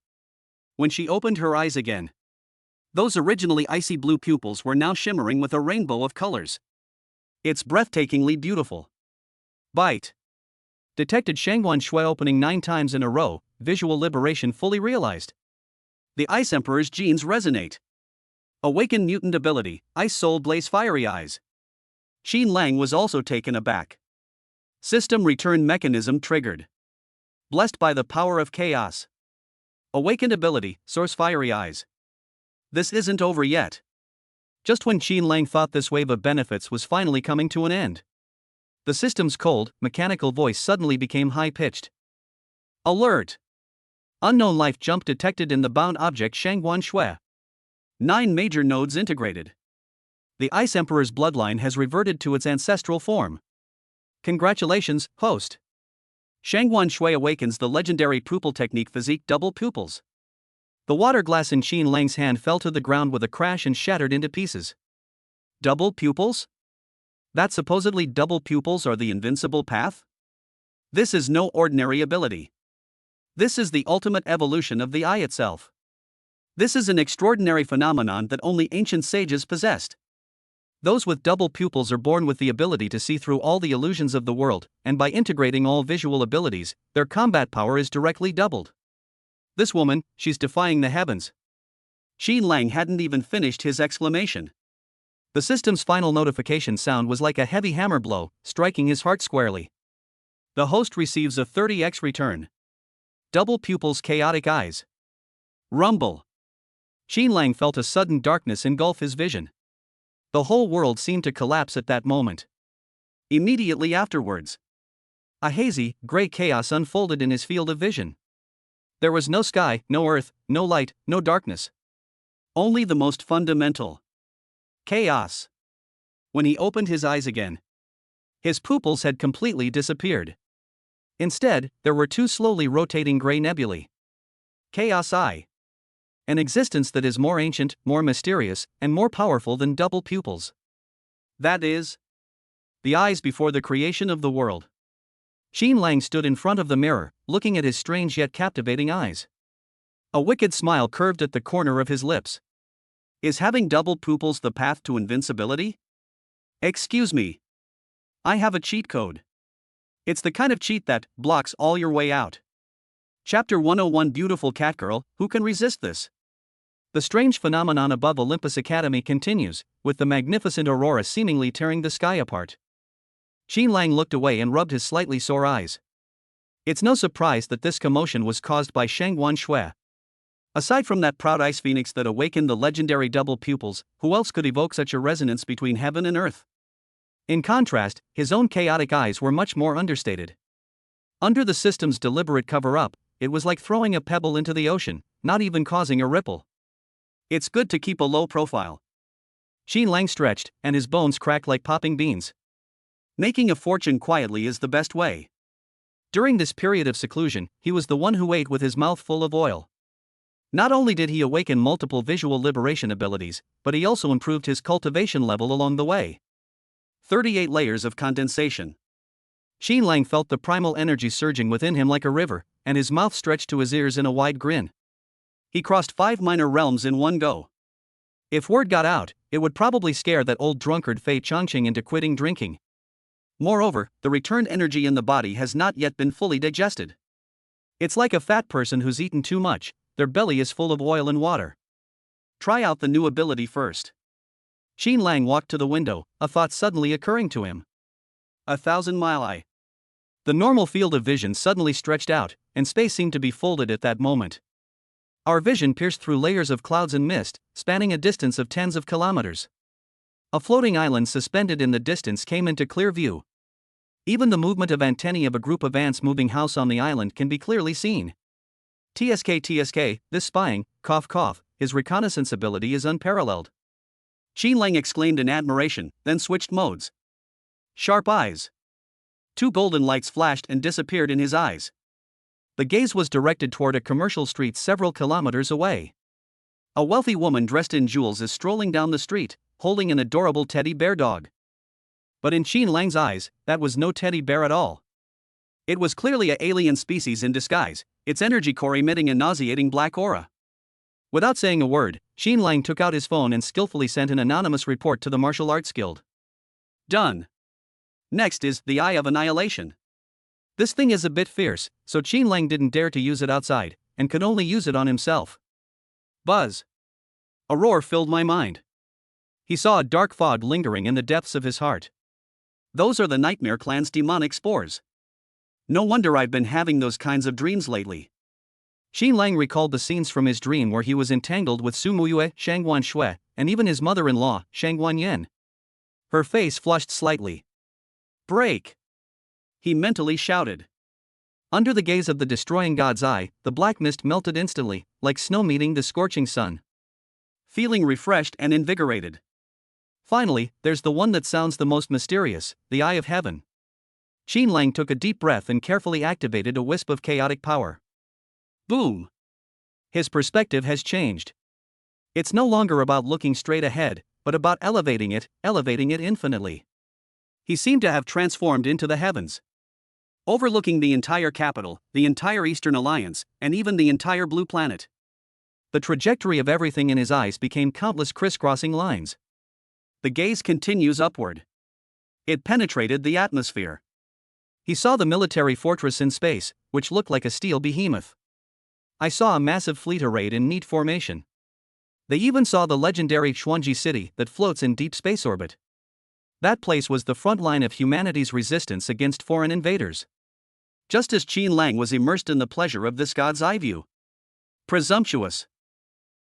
[SPEAKER 1] When she opened her eyes again, those originally icy blue pupils were now shimmering with a rainbow of colors. It's breathtakingly beautiful. Bite. Detected Shangguan Shui opening 9 times in a row, visual liberation fully realized. The Ice Emperor's genes resonate. Awaken mutant ability, Ice Soul Blaze Fiery Eyes. Xin Lang was also taken aback. System return mechanism triggered. Blessed by the power of chaos. Awakened ability, Source Fiery Eyes. This isn't over yet. Just when Xin Lang thought this wave of benefits was finally coming to an end, the system's cold, mechanical voice suddenly became high-pitched. Alert! Unknown life jump detected in the bound object Shangguan Shui. 9 major nodes integrated. The Ice Emperor's bloodline has reverted to its ancestral form. Congratulations, host. Shangguan Shui awakens the legendary pupil technique physique double pupils. The water glass in Xin Lang's hand fell to the ground with a crash and shattered into pieces. Double pupils? That supposedly double pupils are the invincible path? This is no ordinary ability. This is the ultimate evolution of the eye itself. This is an extraordinary phenomenon that only ancient sages possessed. Those with double pupils are born with the ability to see through all the illusions of the world, and by integrating all visual abilities, their combat power is directly doubled. This woman, she's defying the heavens. Xin Lang hadn't even finished his exclamation. The system's final notification sound was like a heavy hammer blow, striking his heart squarely. The host receives a 30x return. Double pupils chaotic eyes. Rumble. Qin Lang felt a sudden darkness engulf his vision. The whole world seemed to collapse at that moment. Immediately afterwards, a hazy, gray chaos unfolded in his field of vision. There was no sky, no earth, no light, no darkness. Only the most fundamental chaos. When he opened his eyes again, his pupils had completely disappeared. Instead, there were two slowly rotating gray nebulae. Chaos Eye. An existence that is more ancient, more mysterious, and more powerful than double pupils. That is, the eyes before the creation of the world. Qin Lang stood in front of the mirror, looking at his strange yet captivating eyes. A wicked smile curved at the corner of his lips. Is having double pupils the path to invincibility? Excuse me. I have a cheat code. It's the kind of cheat that blocks all your way out. Chapter 101. Beautiful Catgirl, who can resist this? The strange phenomenon above Olympus Academy continues, with the magnificent aurora seemingly tearing the sky apart. Qin Lang looked away and rubbed his slightly sore eyes. It's no surprise that this commotion was caused by Shangguan Shui. Aside from that proud ice phoenix that awakened the legendary double pupils, who else could evoke such a resonance between heaven and earth? In contrast, his own chaotic eyes were much more understated. Under the system's deliberate cover-up, it was like throwing a pebble into the ocean, not even causing a ripple. It's good to keep a low profile. Qin Lang stretched, and his bones cracked like popping beans. Making a fortune quietly is the best way. During this period of seclusion, he was the one who ate with his mouth full of oil. Not only did he awaken multiple visual liberation abilities, but he also improved his cultivation level along the way. 38 layers of condensation. Qin Lang felt the primal energy surging within him like a river, and his mouth stretched to his ears in a wide grin. He crossed 5 minor realms in one go. If word got out, it would probably scare that old drunkard Fei Changqing into quitting drinking. Moreover, the returned energy in the body has not yet been fully digested. It's like a fat person who's eaten too much, their belly is full of oil and water. Try out the new ability first. Qin Lang walked to the window, a thought suddenly occurring to him. 1,000-mile eye. The normal field of vision suddenly stretched out, and space seemed to be folded at that moment. Our vision pierced through layers of clouds and mist, spanning a distance of tens of kilometers. A floating island suspended in the distance came into clear view. Even the movement of antennae of a group of ants moving house on the island can be clearly seen. TSK, this spying, cough cough, his reconnaissance ability is unparalleled. Qin Lang exclaimed in admiration, then switched modes. Sharp eyes. 2 golden lights flashed and disappeared in his eyes. The gaze was directed toward a commercial street several kilometers away. A wealthy woman dressed in jewels is strolling down the street, holding an adorable teddy bear dog. But in Qin Lang's eyes, that was no teddy bear at all. It was clearly an alien species in disguise, its energy core emitting a nauseating black aura. Without saying a word, Qin Lang took out his phone and skillfully sent an anonymous report to the Martial Arts Guild. Done. Next is the Eye of Annihilation. This thing is a bit fierce, so Qin Lang didn't dare to use it outside, and could only use it on himself. Buzz. A roar filled my mind. He saw a dark fog lingering in the depths of his heart. Those are the Nightmare Clan's demonic spores. No wonder I've been having those kinds of dreams lately. Qin Lang recalled the scenes from his dream where he was entangled with Su Muyue, Shangguan Shui, and even his mother-in-law, Shangguan Yan. Her face flushed slightly. Break! He mentally shouted. Under the gaze of the destroying god's eye, the black mist melted instantly, like snow meeting the scorching sun. Feeling refreshed and invigorated. Finally, there's the one that sounds the most mysterious, the Eye of Heaven. Qin Lang took a deep breath and carefully activated a wisp of chaotic power. Boom! His perspective has changed. It's no longer about looking straight ahead, but about elevating it infinitely. He seemed to have transformed into the heavens, overlooking the entire capital, the entire Eastern Alliance, and even the entire blue planet. The trajectory of everything in his eyes became countless crisscrossing lines. The gaze continues upward. It penetrated the atmosphere. He saw the military fortress in space, which looked like a steel behemoth. I saw a massive fleet arrayed in neat formation. They even saw the legendary Xuanji city that floats in deep space orbit. That place was the front line of humanity's resistance against foreign invaders. Just as Qin Lang was immersed in the pleasure of this god's eye view. Presumptuous.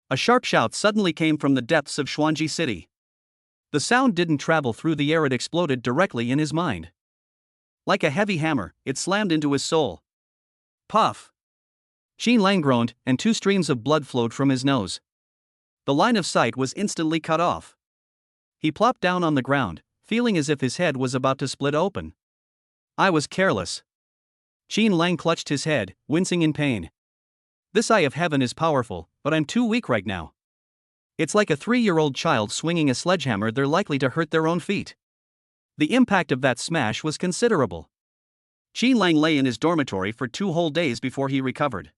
[SPEAKER 1] A sharp shout suddenly came from the depths of Xuanji City. The sound didn't travel through the air, it exploded directly in his mind. Like a heavy hammer, it slammed into his soul. Puff! Qin Lang groaned, and 2 streams of blood flowed from his nose. The line of sight was instantly cut off. He plopped down on the ground, feeling as if his head was about to split open. I was careless. Qin Lang clutched his head, wincing in pain. This eye of heaven is powerful, but I'm too weak right now. It's like a 3-year-old child swinging a sledgehammer, they're likely to hurt their own feet. The impact of that smash was considerable. Qin Lang lay in his dormitory for 2 whole days before he recovered.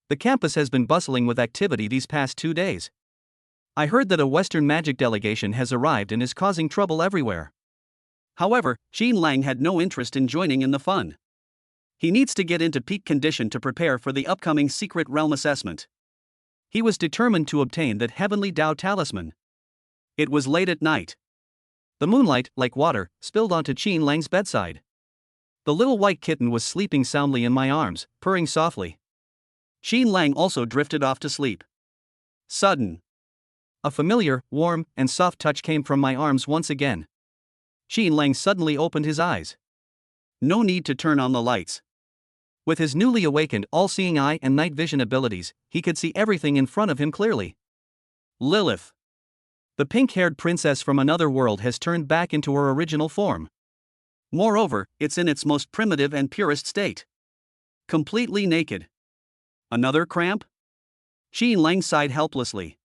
[SPEAKER 1] The campus has been bustling with activity these past 2 days. I heard that a Western magic delegation has arrived and is causing trouble everywhere. However, Qin Lang had no interest in joining in the fun. He needs to get into peak condition to prepare for the upcoming Secret Realm assessment. He was determined to obtain that heavenly Dao talisman. It was late at night. The moonlight, like water, spilled onto Qin Lang's bedside. The little white kitten was sleeping soundly in my arms, purring softly. Qin Lang also drifted off to sleep. Sudden. A familiar, warm, and soft touch came from my arms once again. Qin Lang suddenly opened his eyes. No need to turn on the lights. With his newly awakened all-seeing eye and night vision abilities, he could see everything in front of him clearly. Lilith. The pink-haired princess from another world has turned back into her original form. Moreover, it's in its most primitive and purest state. Completely naked. Another cramp? Qin Lang sighed helplessly.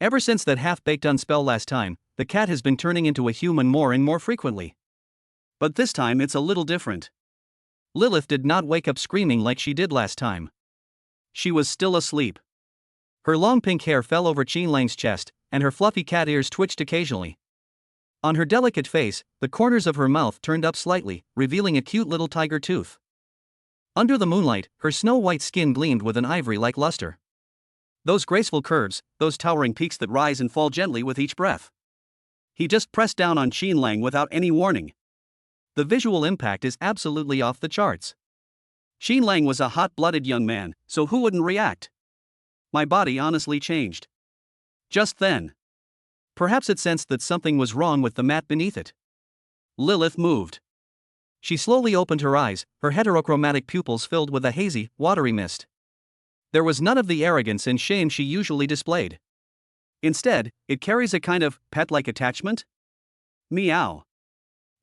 [SPEAKER 1] Ever since that half-baked unspell last time, the cat has been turning into a human more and more frequently. But this time it's a little different. Lilith did not wake up screaming like she did last time. She was still asleep. Her long pink hair fell over Qin Lang's chest, and her fluffy cat ears twitched occasionally. On her delicate face, the corners of her mouth turned up slightly, revealing a cute little tiger tooth. Under the moonlight, her snow-white skin gleamed with an ivory-like luster. Those graceful curves, those towering peaks that rise and fall gently with each breath. He just pressed down on Qin Lang without any warning. The visual impact is absolutely off the charts. Qin Lang was a hot-blooded young man, so who wouldn't react? My body honestly changed. Just then. Perhaps it sensed that something was wrong with the mat beneath it. Lilith moved. She slowly opened her eyes, her heterochromatic pupils filled with a hazy, watery mist. There was none of the arrogance and shame she usually displayed. Instead, it carries a kind of pet-like attachment. Meow.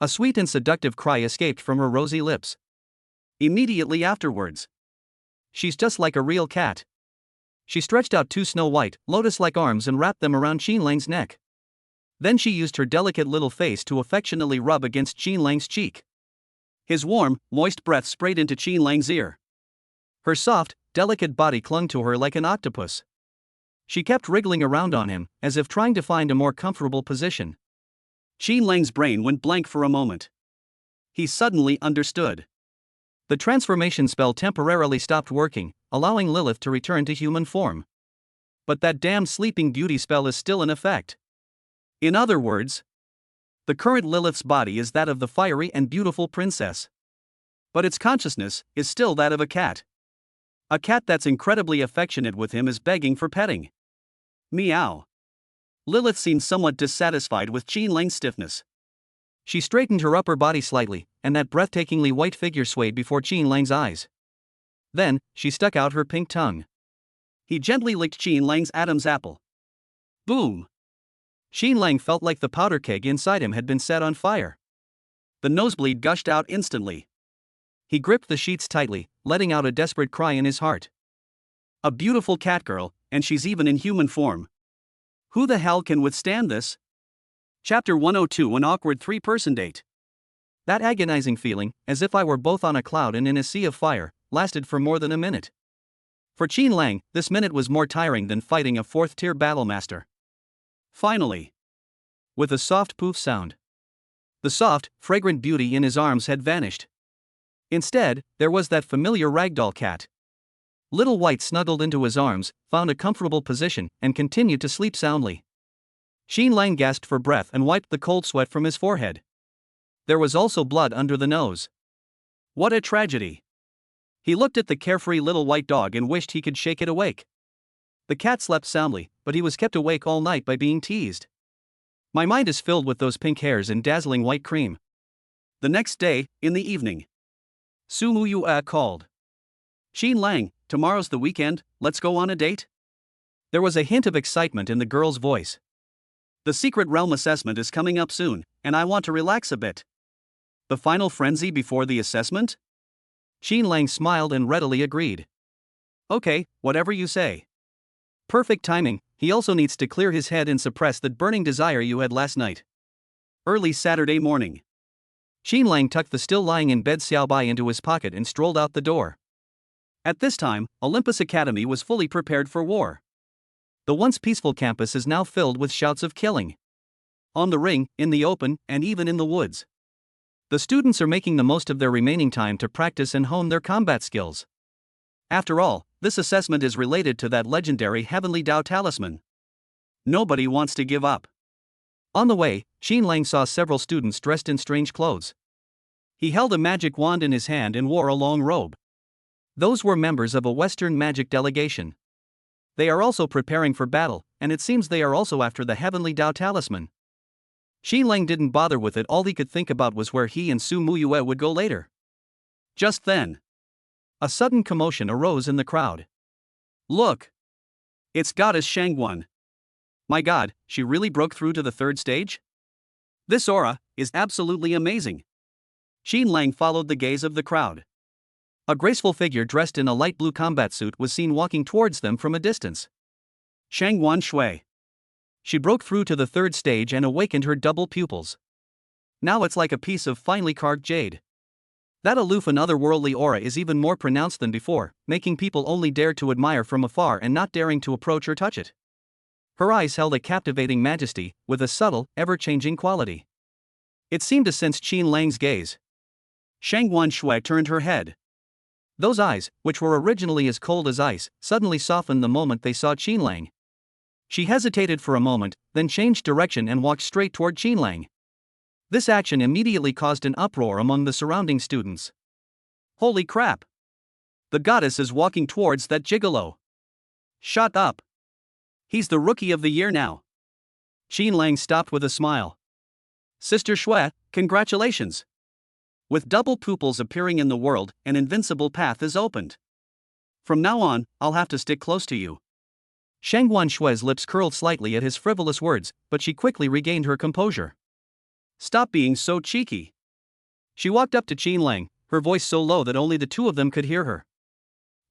[SPEAKER 1] A sweet and seductive cry escaped from her rosy lips. Immediately afterwards. She's just like a real cat. She stretched out 2 snow-white, lotus-like arms and wrapped them around Qin Lang's neck. Then she used her delicate little face to affectionately rub against Qin Lang's cheek. His warm, moist breath sprayed into Qin Lang's ear. Her soft, delicate body clung to her like an octopus. She kept wriggling around on him, as if trying to find a more comfortable position. Qin Lang's brain went blank for a moment. He suddenly understood. The transformation spell temporarily stopped working, allowing Lilith to return to human form. But that damn Sleeping Beauty spell is still in effect. In other words, the current Lilith's body is that of the fiery and beautiful princess. But its consciousness is still that of a cat. A cat that's incredibly affectionate with him is begging for petting. Meow. Lilith seemed somewhat dissatisfied with Qin Lang's stiffness. She straightened her upper body slightly, and that breathtakingly white figure swayed before Qin Lang's eyes. Then, she stuck out her pink tongue. He gently licked Qin Lang's Adam's apple. Boom! Qin Lang felt like the powder keg inside him had been set on fire. The nosebleed gushed out instantly. He gripped the sheets tightly, letting out a desperate cry in his heart. A beautiful catgirl, and she's even in human form. Who the hell can withstand this? Chapter 102: An awkward 3-person date. That agonizing feeling, as if I were both on a cloud and in a sea of fire, lasted for more than a minute. For Qin Lang, this minute was more tiring than fighting a 4th-tier battlemaster. Finally. With a soft poof sound. The soft, fragrant beauty in his arms had vanished. Instead, there was that familiar ragdoll cat. Little White snuggled into his arms, found a comfortable position, and continued to sleep soundly. Qin Lang gasped for breath and wiped the cold sweat from his forehead. There was also blood under the nose. What a tragedy! He looked at the carefree little white dog and wished he could shake it awake. The cat slept soundly, but he was kept awake all night by being teased. My mind is filled with those pink hairs and dazzling white cream. The next day, in the evening, Su Muyue called. Xin Lang, tomorrow's the weekend, let's go on a date? There was a hint of excitement in the girl's voice. The secret realm assessment is coming up soon, and I want to relax a bit. The final frenzy before the assessment? Xin Lang smiled and readily agreed. Okay, whatever you say. Perfect timing, he also needs to clear his head and suppress that burning desire you had last night. Early Saturday morning. Xin Lang tucked the still lying in bed Xiao Bai into his pocket and strolled out the door. At this time, Olympus Academy was fully prepared for war. The once peaceful campus is now filled with shouts of killing. On the ring, in the open, and even in the woods. The students are making the most of their remaining time to practice and hone their combat skills. After all, this assessment is related to that legendary Heavenly Dao talisman. Nobody wants to give up. On the way, Xin Lang saw several students dressed in strange clothes. He held a magic wand in his hand and wore a long robe. Those were members of a Western magic delegation. They are also preparing for battle, and it seems they are also after the Heavenly Dao talisman. Xin Lang didn't bother with it, all he could think about was where he and Su Muyue would go later. Just then, a sudden commotion arose in the crowd. Look! It's Goddess Shangguan. My god, she really broke through to the third stage? This aura is absolutely amazing. Xin Lang followed the gaze of the crowd. A graceful figure dressed in a light blue combat suit was seen walking towards them from a distance. Shangguan Shui. She broke through to the third stage and awakened her double pupils. Now it's like a piece of finely carved jade. That aloof and otherworldly aura is even more pronounced than before, making people only dare to admire from afar and not daring to approach or touch it. Her eyes held a captivating majesty, with a subtle, ever-changing quality. It seemed to sense Xin Lang's gaze. Shangguan Shui turned her head. Those eyes, which were originally as cold as ice, suddenly softened the moment they saw Xin Lang. She hesitated for a moment, then changed direction and walked straight toward Xin Lang. This action immediately caused an uproar among the surrounding students. Holy crap! The goddess is walking towards that gigolo. Shut up! He's the rookie of the year now. Xin Lang stopped with a smile. Sister Shui, congratulations! With double pupils appearing in the world, an invincible path is opened. From now on, I'll have to stick close to you. Shangguan Shui's lips curled slightly at his frivolous words, but she quickly regained her composure. Stop being so cheeky. She walked up to Xin Lang, her voice so low that only the two of them could hear her.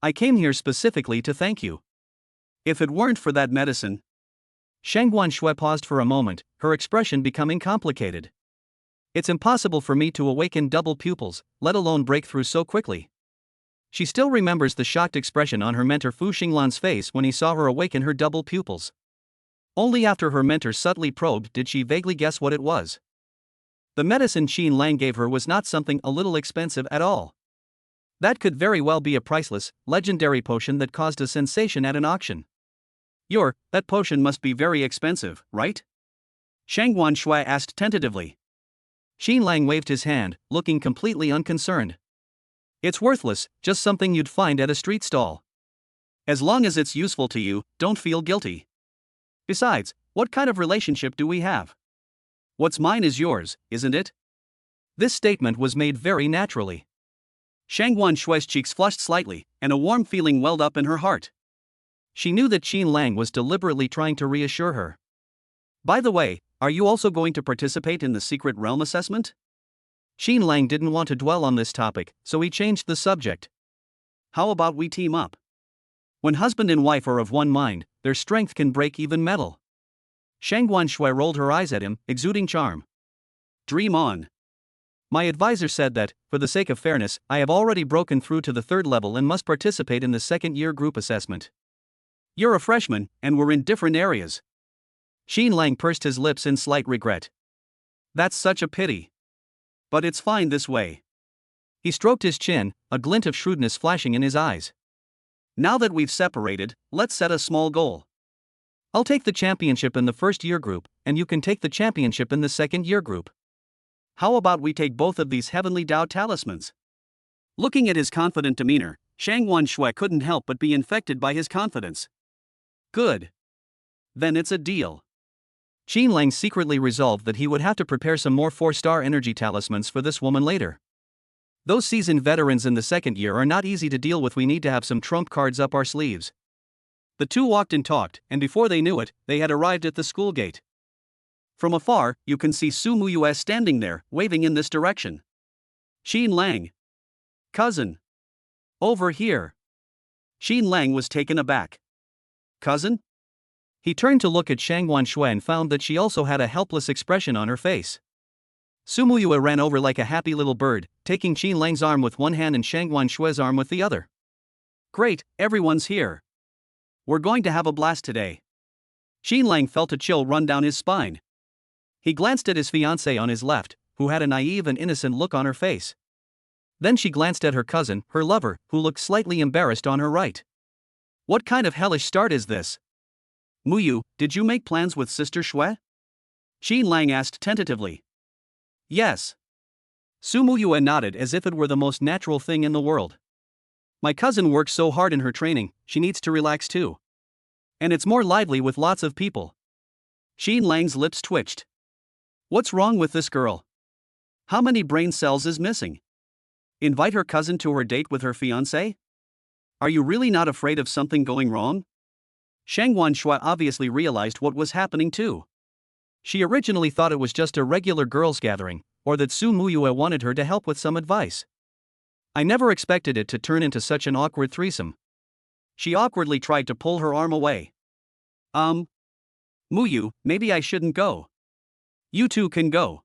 [SPEAKER 1] I came here specifically to thank you. If it weren't for that medicine. Shangguan Shui paused for a moment, her expression becoming complicated. It's impossible for me to awaken double pupils, let alone break through so quickly. She still remembers the shocked expression on her mentor Fu Xinglan's face when he saw her awaken her double pupils. Only after her mentor subtly probed did she vaguely guess what it was. The medicine Xin Lang gave her was not something a little expensive at all. That could very well be a priceless, legendary potion that caused a sensation at an auction. That potion must be very expensive, right? Shangguan Shui asked tentatively. Xin Lang waved his hand, looking completely unconcerned. It's worthless, just something you'd find at a street stall. As long as it's useful to you, don't feel guilty. Besides, what kind of relationship do we have? What's mine is yours, isn't it? This statement was made very naturally. Shangguan Shui's cheeks flushed slightly, and a warm feeling welled up in her heart. She knew that Xin Lang was deliberately trying to reassure her. By the way, are you also going to participate in the secret realm assessment? Xin Lang didn't want to dwell on this topic, so he changed the subject. How about we team up? When husband and wife are of one mind, their strength can break even metal. Shangguan Shui rolled her eyes at him, exuding charm. Dream on. My advisor said that, for the sake of fairness, I have already broken through to the third level and must participate in the second-year group assessment. You're a freshman, and we're in different areas. Xin Lang pursed his lips in slight regret. That's such a pity. But it's fine this way. He stroked his chin, a glint of shrewdness flashing in his eyes. Now that we've separated, let's set a small goal. I'll take the championship in the first-year group, and you can take the championship in the second-year group. How about we take both of these Heavenly Dao talismans? Looking at his confident demeanor, Shangguan Shui couldn't help but be infected by his confidence. Good. Then it's a deal. Qin Lang secretly resolved that he would have to prepare some more 4-star energy talismans for this woman later. Those seasoned veterans in the second year are not easy to deal with. We need to have some trump cards up our sleeves. The two walked and talked, and before they knew it, they had arrived at the school gate. From afar, you can see Su Muyue standing there, waving in this direction. Qin Lang. Cousin. Over here. Qin Lang was taken aback. Cousin? He turned to look at Shangguan Shui and found that she also had a helpless expression on her face. Su Muyue ran over like a happy little bird, taking Qin Lang's arm with one hand and Shangguan Shui's arm with the other. Great, everyone's here. We're going to have a blast today. Qin Lang felt a chill run down his spine. He glanced at his fiancée on his left, who had a naive and innocent look on her face. Then she glanced at her cousin, her lover, who looked slightly embarrassed on her right. What kind of hellish start is this? Muyue, did you make plans with Sister Shui? Qin Lang asked tentatively. Yes. Su Muyue nodded as if it were the most natural thing in the world. My cousin works so hard in her training, she needs to relax too. And it's more lively with lots of people. Qin Lang's lips twitched. What's wrong with this girl? How many brain cells is missing? Invite her cousin to her date with her fiancé? Are you really not afraid of something going wrong? Shangguan Shui obviously realized what was happening too. She originally thought it was just a regular girls' gathering, or that Su Muyue wanted her to help with some advice. I never expected it to turn into such an awkward threesome. She awkwardly tried to pull her arm away. Muyue, maybe I shouldn't go. You two can go.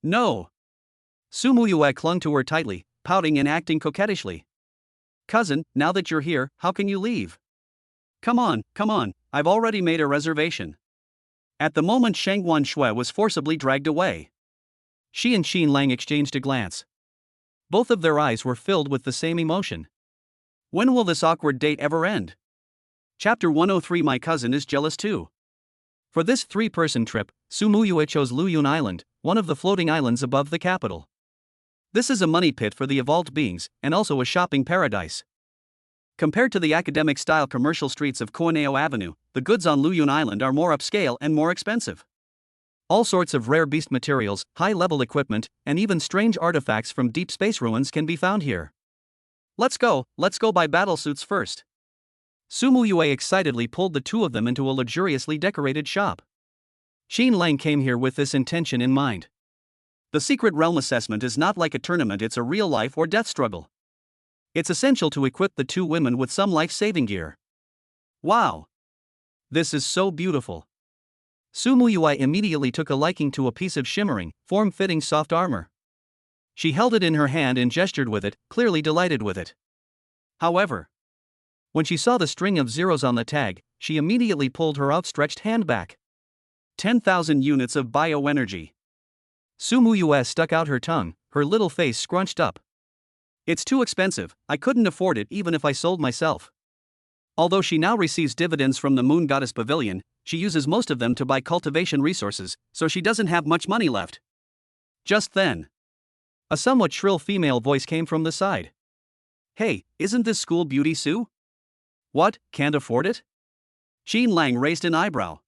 [SPEAKER 1] No. Su Muyue clung to her tightly, pouting and acting coquettishly. Cousin, now that you're here, how can you leave? Come on, I've already made a reservation. At the moment Shangguan Shui was forcibly dragged away. She and Qin Lang exchanged a glance. Both of their eyes were filled with the same emotion. When will this awkward date ever end? Chapter 103. My cousin is jealous too. For this 3-person trip, Su Muyue chose Luyun Island, one of the floating islands above the capital. This is a money pit for the evolved beings, and also a shopping paradise. Compared to the academic-style commercial streets of Koineo Avenue, the goods on Luyun Island are more upscale and more expensive. All sorts of rare beast materials, high-level equipment, and even strange artifacts from deep space ruins can be found here. Let's go buy battlesuits first. Su Muyue excitedly pulled the two of them into a luxuriously decorated shop. Qin Lang came here with this intention in mind. The secret realm assessment is not like a tournament, it's a real life or death struggle. It's essential to equip the two women with some life-saving gear. Wow! This is so beautiful. Su Muyue immediately took a liking to a piece of shimmering, form-fitting soft armor. She held it in her hand and gestured with it, clearly delighted with it. However, when she saw the string of zeros on the tag, she immediately pulled her outstretched hand back. 10,000 units of bioenergy. Su Muyue stuck out her tongue, her little face scrunched up. It's too expensive, I couldn't afford it even if I sold myself. Although she now receives dividends from the Moon Goddess Pavilion, she uses most of them to buy cultivation resources, so she doesn't have much money left. Just then, a somewhat shrill female voice came from the side. Hey, isn't this school beauty Su? What, can't afford it? Qin Lang raised an eyebrow.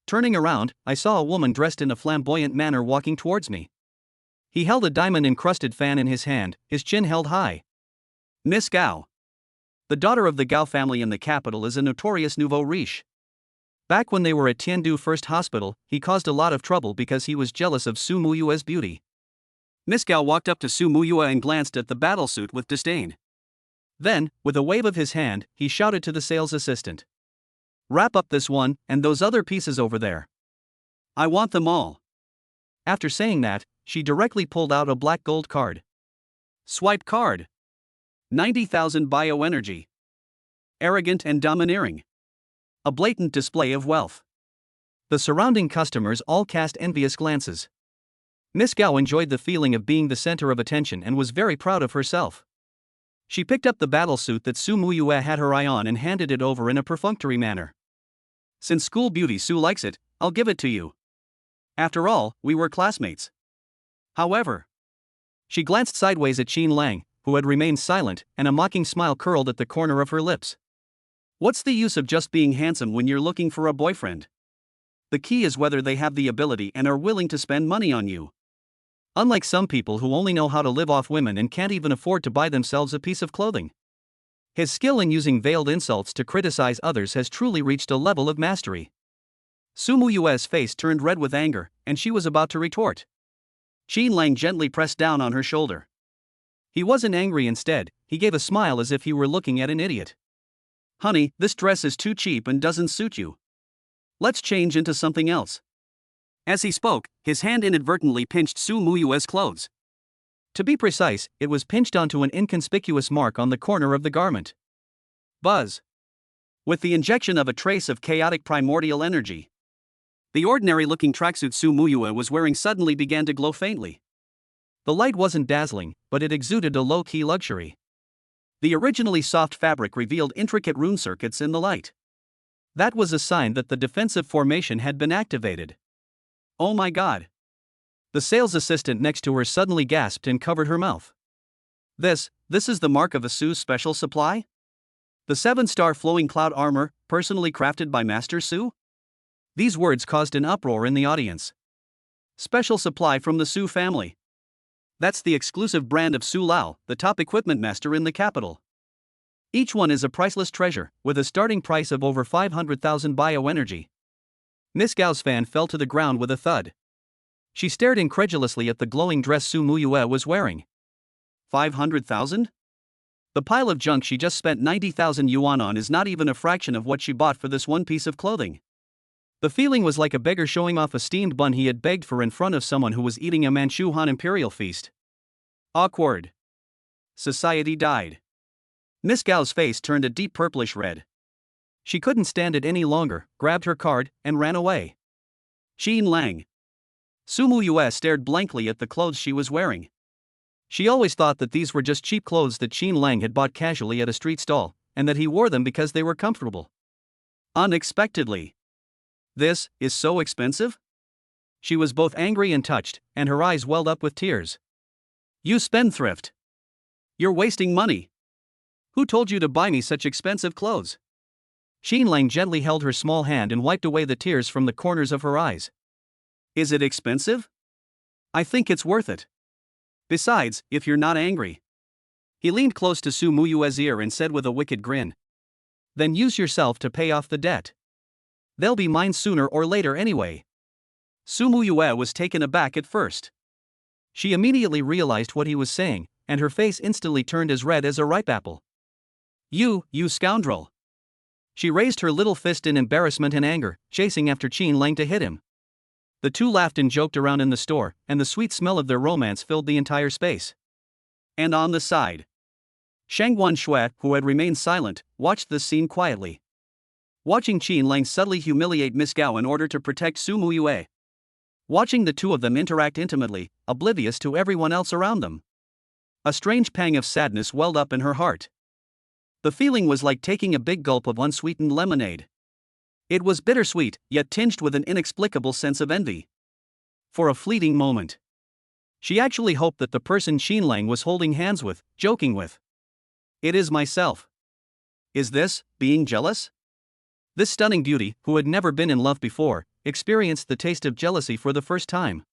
[SPEAKER 1] Turning around, I saw a woman dressed in a flamboyant manner walking towards me. He held a diamond-encrusted fan in his hand, his chin held high. Miss Gao. The daughter of the Gao family in the capital is a notorious nouveau riche. Back when they were at Tiandu First Hospital, he caused a lot of trouble because he was jealous of Su Muyue's beauty. Miss Gao walked up to Su Muyue and glanced at the battlesuit with disdain. Then, with a wave of his hand, he shouted to the sales assistant. Wrap up this one, and those other pieces over there. I want them all. After saying that, she directly pulled out a black gold card. Swipe card. 90,000 bioenergy. Arrogant and domineering. A blatant display of wealth. The surrounding customers all cast envious glances. Miss Gao enjoyed the feeling of being the center of attention and was very proud of herself. She picked up the battlesuit that Su Muyue had her eye on and handed it over in a perfunctory manner. Since school beauty Su likes it, I'll give it to you. After all, we were classmates. However, she glanced sideways at Qin Lang, who had remained silent, and a mocking smile curled at the corner of her lips. What's the use of just being handsome when you're looking for a boyfriend? The key is whether they have the ability and are willing to spend money on you. Unlike some people who only know how to live off women and can't even afford to buy themselves a piece of clothing. His skill in using veiled insults to criticize others has truly reached a level of mastery. Su Muyue's face turned red with anger, and she was about to retort. Qin Lang gently pressed down on her shoulder. He wasn't angry. Instead, he gave a smile as if he were looking at an idiot. Honey, this dress is too cheap and doesn't suit you. Let's change into something else. As he spoke, his hand inadvertently pinched Su Muyue's clothes. To be precise, it was pinched onto an inconspicuous mark on the corner of the garment. Buzz. With the injection of a trace of chaotic primordial energy, the ordinary-looking tracksuit Su Muyue was wearing suddenly began to glow faintly. The light wasn't dazzling, but it exuded a low-key luxury. The originally soft fabric revealed intricate rune circuits in the light. That was a sign that the defensive formation had been activated. Oh my god! The sales assistant next to her suddenly gasped and covered her mouth. This is the mark of a Su's special supply? The 7-star flowing cloud armor, personally crafted by Master Su? These words caused an uproar in the audience. Special supply from the Su family. That's the exclusive brand of Su Lao, the top equipment master in the capital. Each one is a priceless treasure, with a starting price of over 500,000 bioenergy. Miss Gao's fan fell to the ground with a thud. She stared incredulously at the glowing dress Su Muyue was wearing. 500,000? The pile of junk she just spent 90,000 yuan on is not even a fraction of what she bought for this one piece of clothing. The feeling was like a beggar showing off a steamed bun he had begged for in front of someone who was eating a Manchu Han imperial feast. Awkward. Society died. Miss Gao's face turned a deep purplish red. She couldn't stand it any longer, grabbed her card, and ran away. Qin Lang. Su Muyue stared blankly at the clothes she was wearing. She always thought that these were just cheap clothes that Qin Lang had bought casually at a street stall, and that he wore them because they were comfortable. Unexpectedly. This is so expensive? She was both angry and touched, and her eyes welled up with tears. You spendthrift. You're wasting money. Who told you to buy me such expensive clothes? Qin Lang gently held her small hand and wiped away the tears from the corners of her eyes. Is it expensive? I think it's worth it. Besides, if you're not angry. He leaned close to Su Muyue's ear and said with a wicked grin. Then use yourself to pay off the debt. They'll be mine sooner or later anyway. Su Muyue was taken aback at first. She immediately realized what he was saying, and her face instantly turned as red as a ripe apple. You scoundrel! She raised her little fist in embarrassment and anger, chasing after Qin Lang to hit him. The two laughed and joked around in the store, and the sweet smell of their romance filled the entire space. And on the side, Shangguan Shui, who had remained silent, watched this scene quietly. Watching Qin Lang subtly humiliate Miss Gao in order to protect Su Muyue. Watching the two of them interact intimately, oblivious to everyone else around them. A strange pang of sadness welled up in her heart. The feeling was like taking a big gulp of unsweetened lemonade. It was bittersweet, yet tinged with an inexplicable sense of envy. For a fleeting moment, she actually hoped that the person Qin Lang was holding hands with, joking with. It is myself. Is this being jealous? This stunning beauty, who had never been in love before, experienced the taste of jealousy for the first time.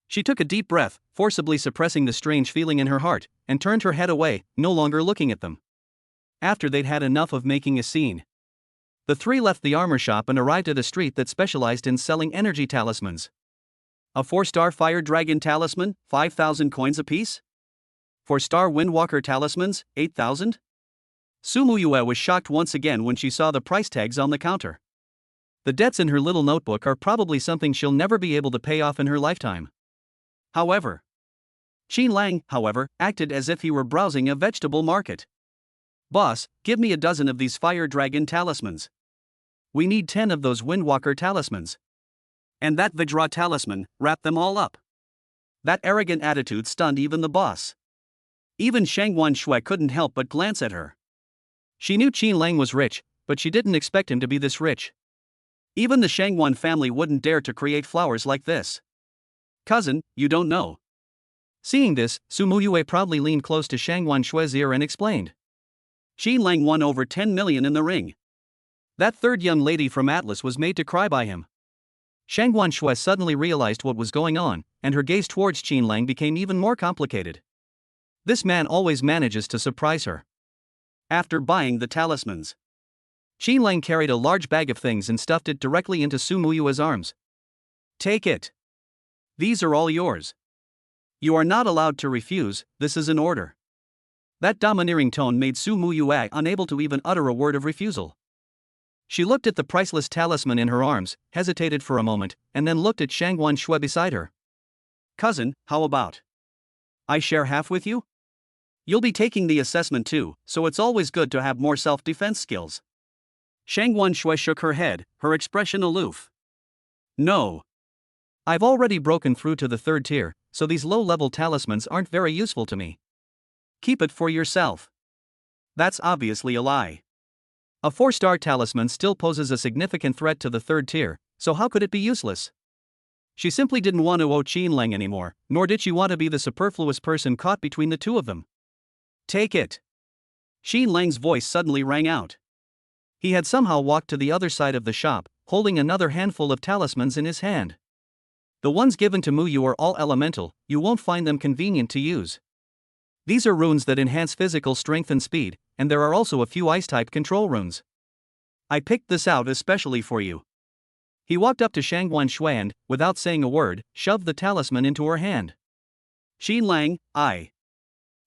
[SPEAKER 1] She took a deep breath, forcibly suppressing the strange feeling in her heart, and turned her head away, no longer looking at them. After they'd had enough of making a scene, the three left the armor shop and arrived at a street that specialized in selling energy talismans. A 4-star Fire Dragon talisman, 5,000 coins apiece? 4-star Windwalker talismans, 8,000? Su Muyue was shocked once again when she saw the price tags on the counter. The debts in her little notebook are probably something she'll never be able to pay off in her lifetime. However, Qin Lang, acted as if he were browsing a vegetable market. Boss, give me a dozen of these Fire Dragon talismans. We need 10 of those Windwalker talismans. And that Vajra talisman, wrap them all up. That arrogant attitude stunned even the boss. Even Shangguan Shui couldn't help but glance at her. She knew Qin Lang was rich, but she didn't expect him to be this rich. Even the Shangguan family wouldn't dare to create flowers like this. Cousin, you don't know. Seeing this, Su Muyue proudly leaned close to Shangguan Shui's ear and explained. Qin Lang won over 10 million in the ring. That third young lady from Atlas was made to cry by him. Shang Guanshui suddenly realized what was going on, and her gaze towards Qin Lang became even more complicated. This man always manages to surprise her. After buying the talismans, Qin Lang carried a large bag of things and stuffed it directly into Su Muyue's arms. Take it. These are all yours. You are not allowed to refuse, this is an order. That domineering tone made Su Muyue unable to even utter a word of refusal. She looked at the priceless talisman in her arms, hesitated for a moment, and then looked at Shang Guanshui beside her. Cousin, how about I share half with you? You'll be taking the assessment too, so it's always good to have more self-defense skills. Shang Guanshui shook her head, her expression aloof. No. I've already broken through to the third tier, so these low-level talismans aren't very useful to me. Keep it for yourself. That's obviously a lie. A 4-star talisman still poses a significant threat to the third tier, so how could it be useless? She simply didn't want to owe Qin Lang anymore, nor did she want to be the superfluous person caught between the two of them. Take it. Qin Lang's voice suddenly rang out. He had somehow walked to the other side of the shop, holding another handful of talismans in his hand. The ones given to Muyue are all elemental, you won't find them convenient to use. These are runes that enhance physical strength and speed, and there are also a few ice-type control runes. I picked this out especially for you. He walked up to Shang Guanshui and, without saying a word, shoved the talisman into her hand. Qin Lang, I.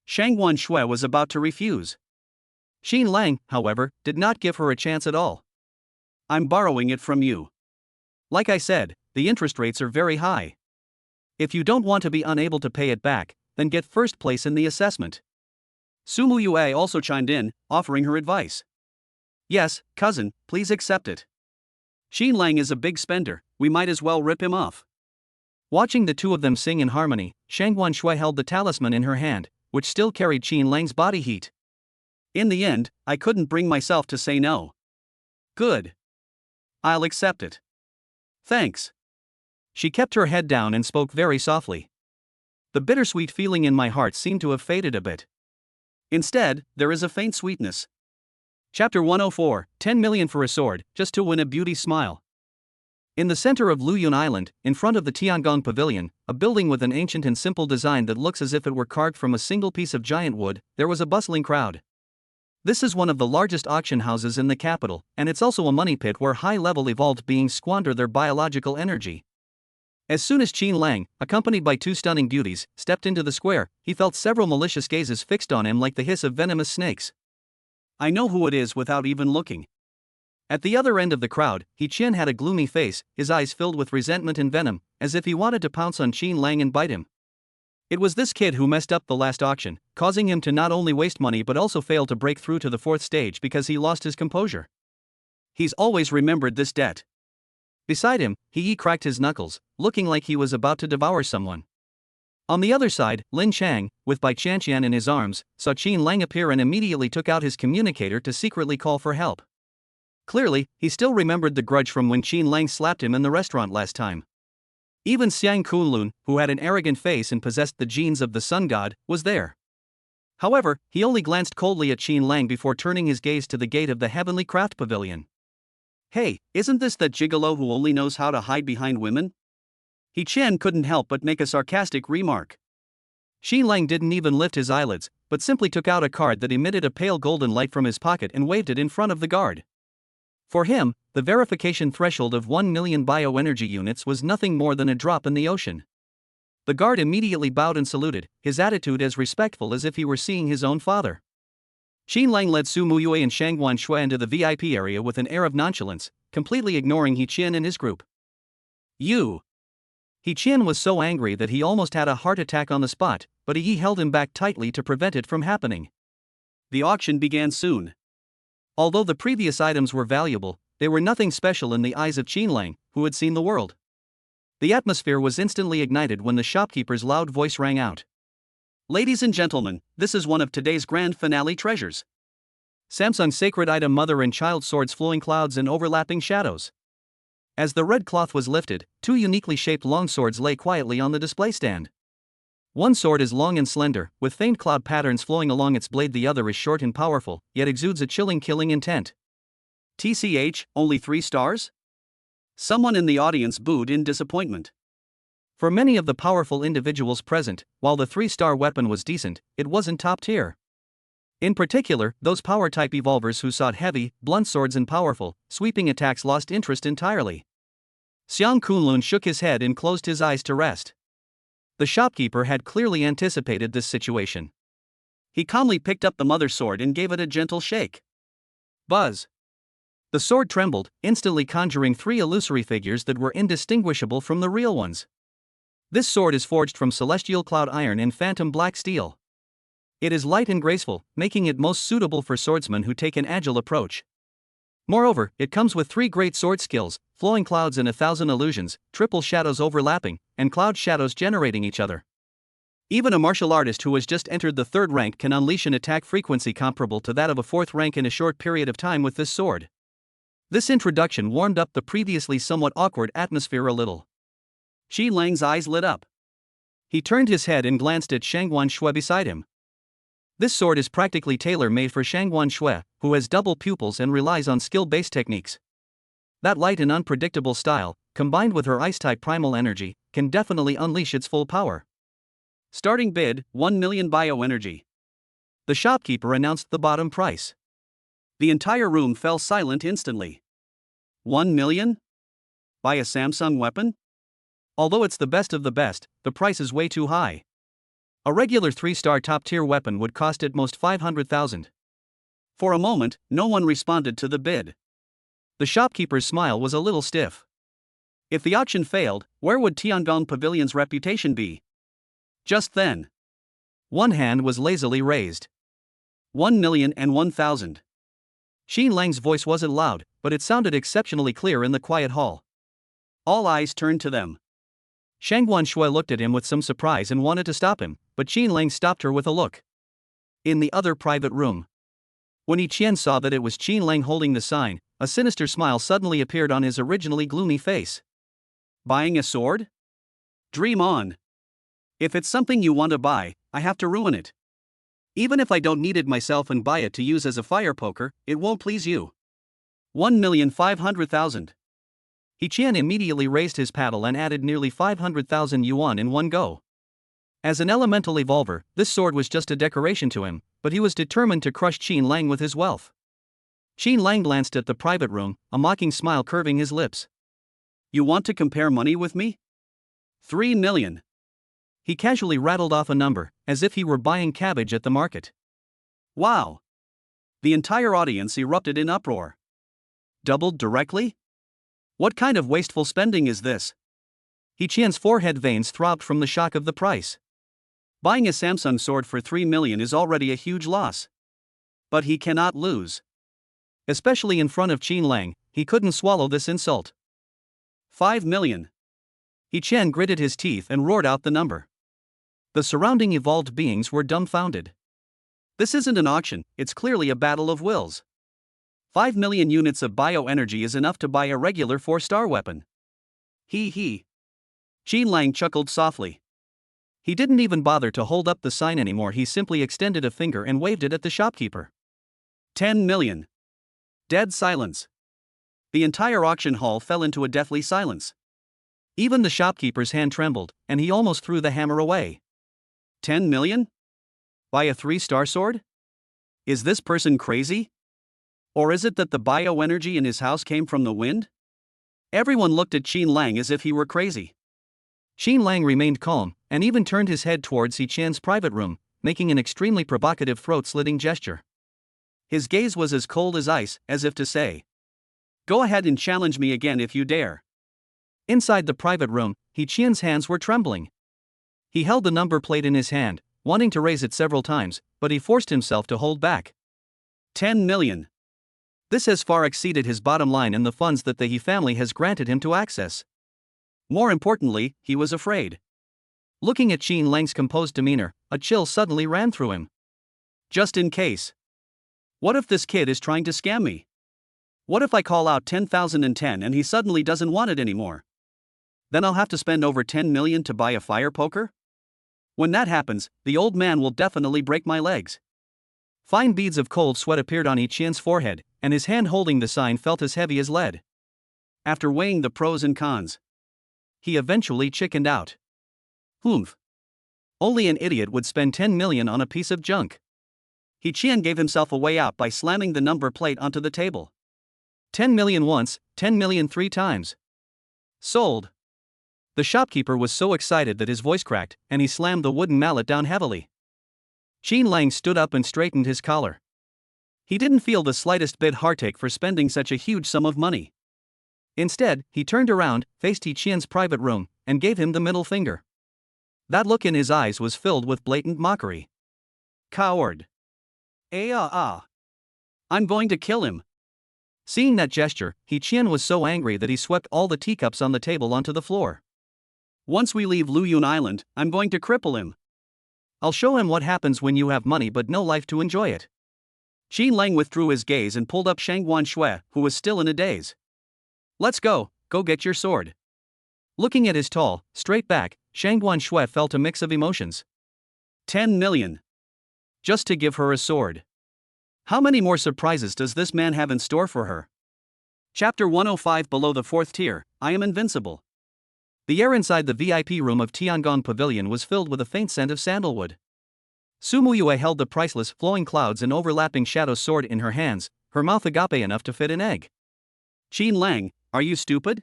[SPEAKER 1] Shang Guanshui was about to refuse. Qin Lang, however, did not give her a chance at all. I'm borrowing it from you. Like I said, the interest rates are very high. If you don't want to be unable to pay it back, then get first place in the assessment. Su Muyue also chimed in, offering her advice. Yes, cousin, please accept it. Qin Lang is a big spender, we might as well rip him off. Watching the two of them sing in harmony, Shang Guanshui held the talisman in her hand, which still carried Qin Lang's body heat. In the end, I couldn't bring myself to say no. Good. I'll accept it. Thanks. She kept her head down and spoke very softly. The bittersweet feeling in my heart seemed to have faded a bit. Instead, there is a faint sweetness. Chapter 104, 10 million for a sword, just to win a beauty smile. In the center of Luyun Island, in front of the Tiangong Pavilion, a building with an ancient and simple design that looks as if it were carved from a single piece of giant wood, there was a bustling crowd. This is one of the largest auction houses in the capital, and it's also a money pit where high-level evolved beings squander their biological energy. As soon as Qin Lang, accompanied by two stunning beauties, stepped into the square, he felt several malicious gazes fixed on him like the hiss of venomous snakes. I know who it is without even looking. At the other end of the crowd, Qian had a gloomy face, his eyes filled with resentment and venom, as if he wanted to pounce on Qin Lang and bite him. It was this kid who messed up the last auction, causing him to not only waste money but also fail to break through to the fourth stage because he lost his composure. He's always remembered this debt. Beside him, He cracked his knuckles, looking like he was about to devour someone. On the other side, Lin Chang, with Bai Qianqian in his arms, saw Qin Lang appear and immediately took out his communicator to secretly call for help. Clearly, he still remembered the grudge from when Qin Lang slapped him in the restaurant last time. Even Xiang Kunlun, who had an arrogant face and possessed the genes of the sun god, was there. However, he only glanced coldly at Qin Lang before turning his gaze to the gate of the Heavenly Craft Pavilion. Hey, isn't this that gigolo who only knows how to hide behind women? Qian couldn't help but make a sarcastic remark. Qin Lang didn't even lift his eyelids, but simply took out a card that emitted a pale golden light from his pocket and waved it in front of the guard. For him, the verification threshold of 1 million bioenergy units was nothing more than a drop in the ocean. The guard immediately bowed and saluted, his attitude as respectful as if he were seeing his own father. Qin Lang led Su Muyue and Shang Guanshui into the VIP area with an air of nonchalance, completely ignoring Qian and his group. You! Qian was so angry that he almost had a heart attack on the spot, but He held him back tightly to prevent it from happening. The auction began soon. Although the previous items were valuable, they were nothing special in the eyes of Qin Lang, who had seen the world. The atmosphere was instantly ignited when the shopkeeper's loud voice rang out. Ladies and gentlemen, this is one of today's grand finale treasures. Samsung's sacred item mother and child swords flowing clouds and overlapping shadows. As the red cloth was lifted, two uniquely shaped longswords lay quietly on the display stand. One sword is long and slender, with faint cloud patterns flowing along its blade. The other is short and powerful, yet exudes a chilling killing intent. TCH, only 3 stars? Someone in the audience booed in disappointment. For many of the powerful individuals present, while the 3-star weapon was decent, it wasn't top tier. In particular, those power-type evolvers who sought heavy, blunt swords and powerful, sweeping attacks lost interest entirely. Xiang Kunlun shook his head and closed his eyes to rest. The shopkeeper had clearly anticipated this situation. He calmly picked up the mother sword and gave it a gentle shake. Buzz! The sword trembled, instantly conjuring 3 illusory figures that were indistinguishable from the real ones. This sword is forged from celestial cloud iron and phantom black steel. It is light and graceful, making it most suitable for swordsmen who take an agile approach. Moreover, it comes with 3 great sword skills: flowing clouds and 1,000 illusions, triple shadows overlapping, and cloud shadows generating each other. Even a martial artist who has just entered the 3rd rank can unleash an attack frequency comparable to that of a 4th rank in a short period of time with this sword. This introduction warmed up the previously somewhat awkward atmosphere a little. Qi Lang's eyes lit up. He turned his head and glanced at Shangguan Shui beside him. This sword is practically tailor-made for Shangguan Shui, who has double pupils and relies on skill-based techniques. That light and unpredictable style, combined with her ice-type primal energy, can definitely unleash its full power. Starting bid, 1 million bioenergy. The shopkeeper announced the bottom price. The entire room fell silent instantly. 1 million? Buy a Samsung weapon? Although it's the best of the best, the price is way too high. A regular 3-star top-tier weapon would cost at most 500,000. For a moment, no one responded to the bid. The shopkeeper's smile was a little stiff. If the auction failed, where would Tiangong Pavilion's reputation be? Just then, one hand was lazily raised. 1,001,000. Qi Lang's voice wasn't loud, but it sounded exceptionally clear in the quiet hall. All eyes turned to them. Shangguan Shui looked at him with some surprise and wanted to stop him, but Qi Lang stopped her with a look. In the other private room, when Yi Qian saw that it was Qi Lang holding the sign, a sinister smile suddenly appeared on his originally gloomy face. Buying a sword? Dream on. If it's something you want to buy, I have to ruin it. Even if I don't need it myself and buy it to use as a fire poker, it won't please you. 1,500,000. Yi Qian immediately raised his paddle and added nearly 500,000 yuan in one go. As an elemental evolver, this sword was just a decoration to him, but he was determined to crush Qi Lang with his wealth. Qi Lang glanced at the private room, a mocking smile curving his lips. You want to compare money with me? 3 million. He casually rattled off a number, as if he were buying cabbage at the market. Wow! The entire audience erupted in uproar. Doubled directly? What kind of wasteful spending is this? Yi Qian's forehead veins throbbed from the shock of the price. Buying a Samsung sword for 3 million is already a huge loss. But he cannot lose. Especially in front of Qi Lang, he couldn't swallow this insult. 5 million. Yi Qian gritted his teeth and roared out the number. The surrounding evolved beings were dumbfounded. This isn't an auction, it's clearly a battle of wills. 5 million units of bioenergy is enough to buy a regular 4-star weapon. He. Qi Lang chuckled softly. He didn't even bother to hold up the sign anymore, he simply extended a finger and waved it at the shopkeeper. 10 million. Dead silence. The entire auction hall fell into a deathly silence. Even the shopkeeper's hand trembled, and he almost threw the hammer away. 10 million? Buy a 3-star sword? Is this person crazy? Or is it that the bioenergy in his house came from the wind? Everyone looked at Qi Lang as if he were crazy. Qi Lang remained calm, and even turned his head towards Yi Qian's private room, making an extremely provocative throat-slitting gesture. His gaze was as cold as ice, as if to say, "Go ahead and challenge me again if you dare." Inside the private room, Yi Qian's hands were trembling. He held the number plate in his hand, wanting to raise it several times, but he forced himself to hold back. 10 million. This has far exceeded his bottom line and the funds that the He family has granted him to access. More importantly, he was afraid. Looking at Qi Lang's composed demeanor, a chill suddenly ran through him. Just in case. What if this kid is trying to scam me? What if I call out 10,010 and he suddenly doesn't want it anymore? Then I'll have to spend over 10 million to buy a fire poker? When that happens, the old man will definitely break my legs. Fine beads of cold sweat appeared on Yi Qian's forehead, and his hand holding the sign felt as heavy as lead. After weighing the pros and cons, he eventually chickened out. Humph. Only an idiot would spend 10 million on a piece of junk. Qian gave himself a way out by slamming the number plate onto the table. 10 million once, 10 million 3 times. Sold. The shopkeeper was so excited that his voice cracked, and he slammed the wooden mallet down heavily. Qin Lang stood up and straightened his collar. He didn't feel the slightest bit heartache for spending such a huge sum of money. Instead, he turned around, faced Qian's private room, and gave him the middle finger. That look in his eyes was filled with blatant mockery. Coward. I'm going to kill him. Seeing that gesture, Qian was so angry that he swept all the teacups on the table onto the floor. Once we leave Luyun Island, I'm going to cripple him. I'll show him what happens when you have money but no life to enjoy it. Qin Lang withdrew his gaze and pulled up Shangguan Shui, who was still in a daze. Let's go get your sword. Looking at his tall, straight back, Shangguan Shui felt a mix of emotions. 10 million. Just to give her a sword. How many more surprises does this man have in store for her? Chapter 105. Below the 4th tier, I am invincible. The air inside the VIP room of Tiangong Pavilion was filled with a faint scent of sandalwood. Muyue held the priceless, flowing clouds and overlapping shadows sword in her hands, her mouth agape enough to fit an egg. Qin Lang, are you stupid?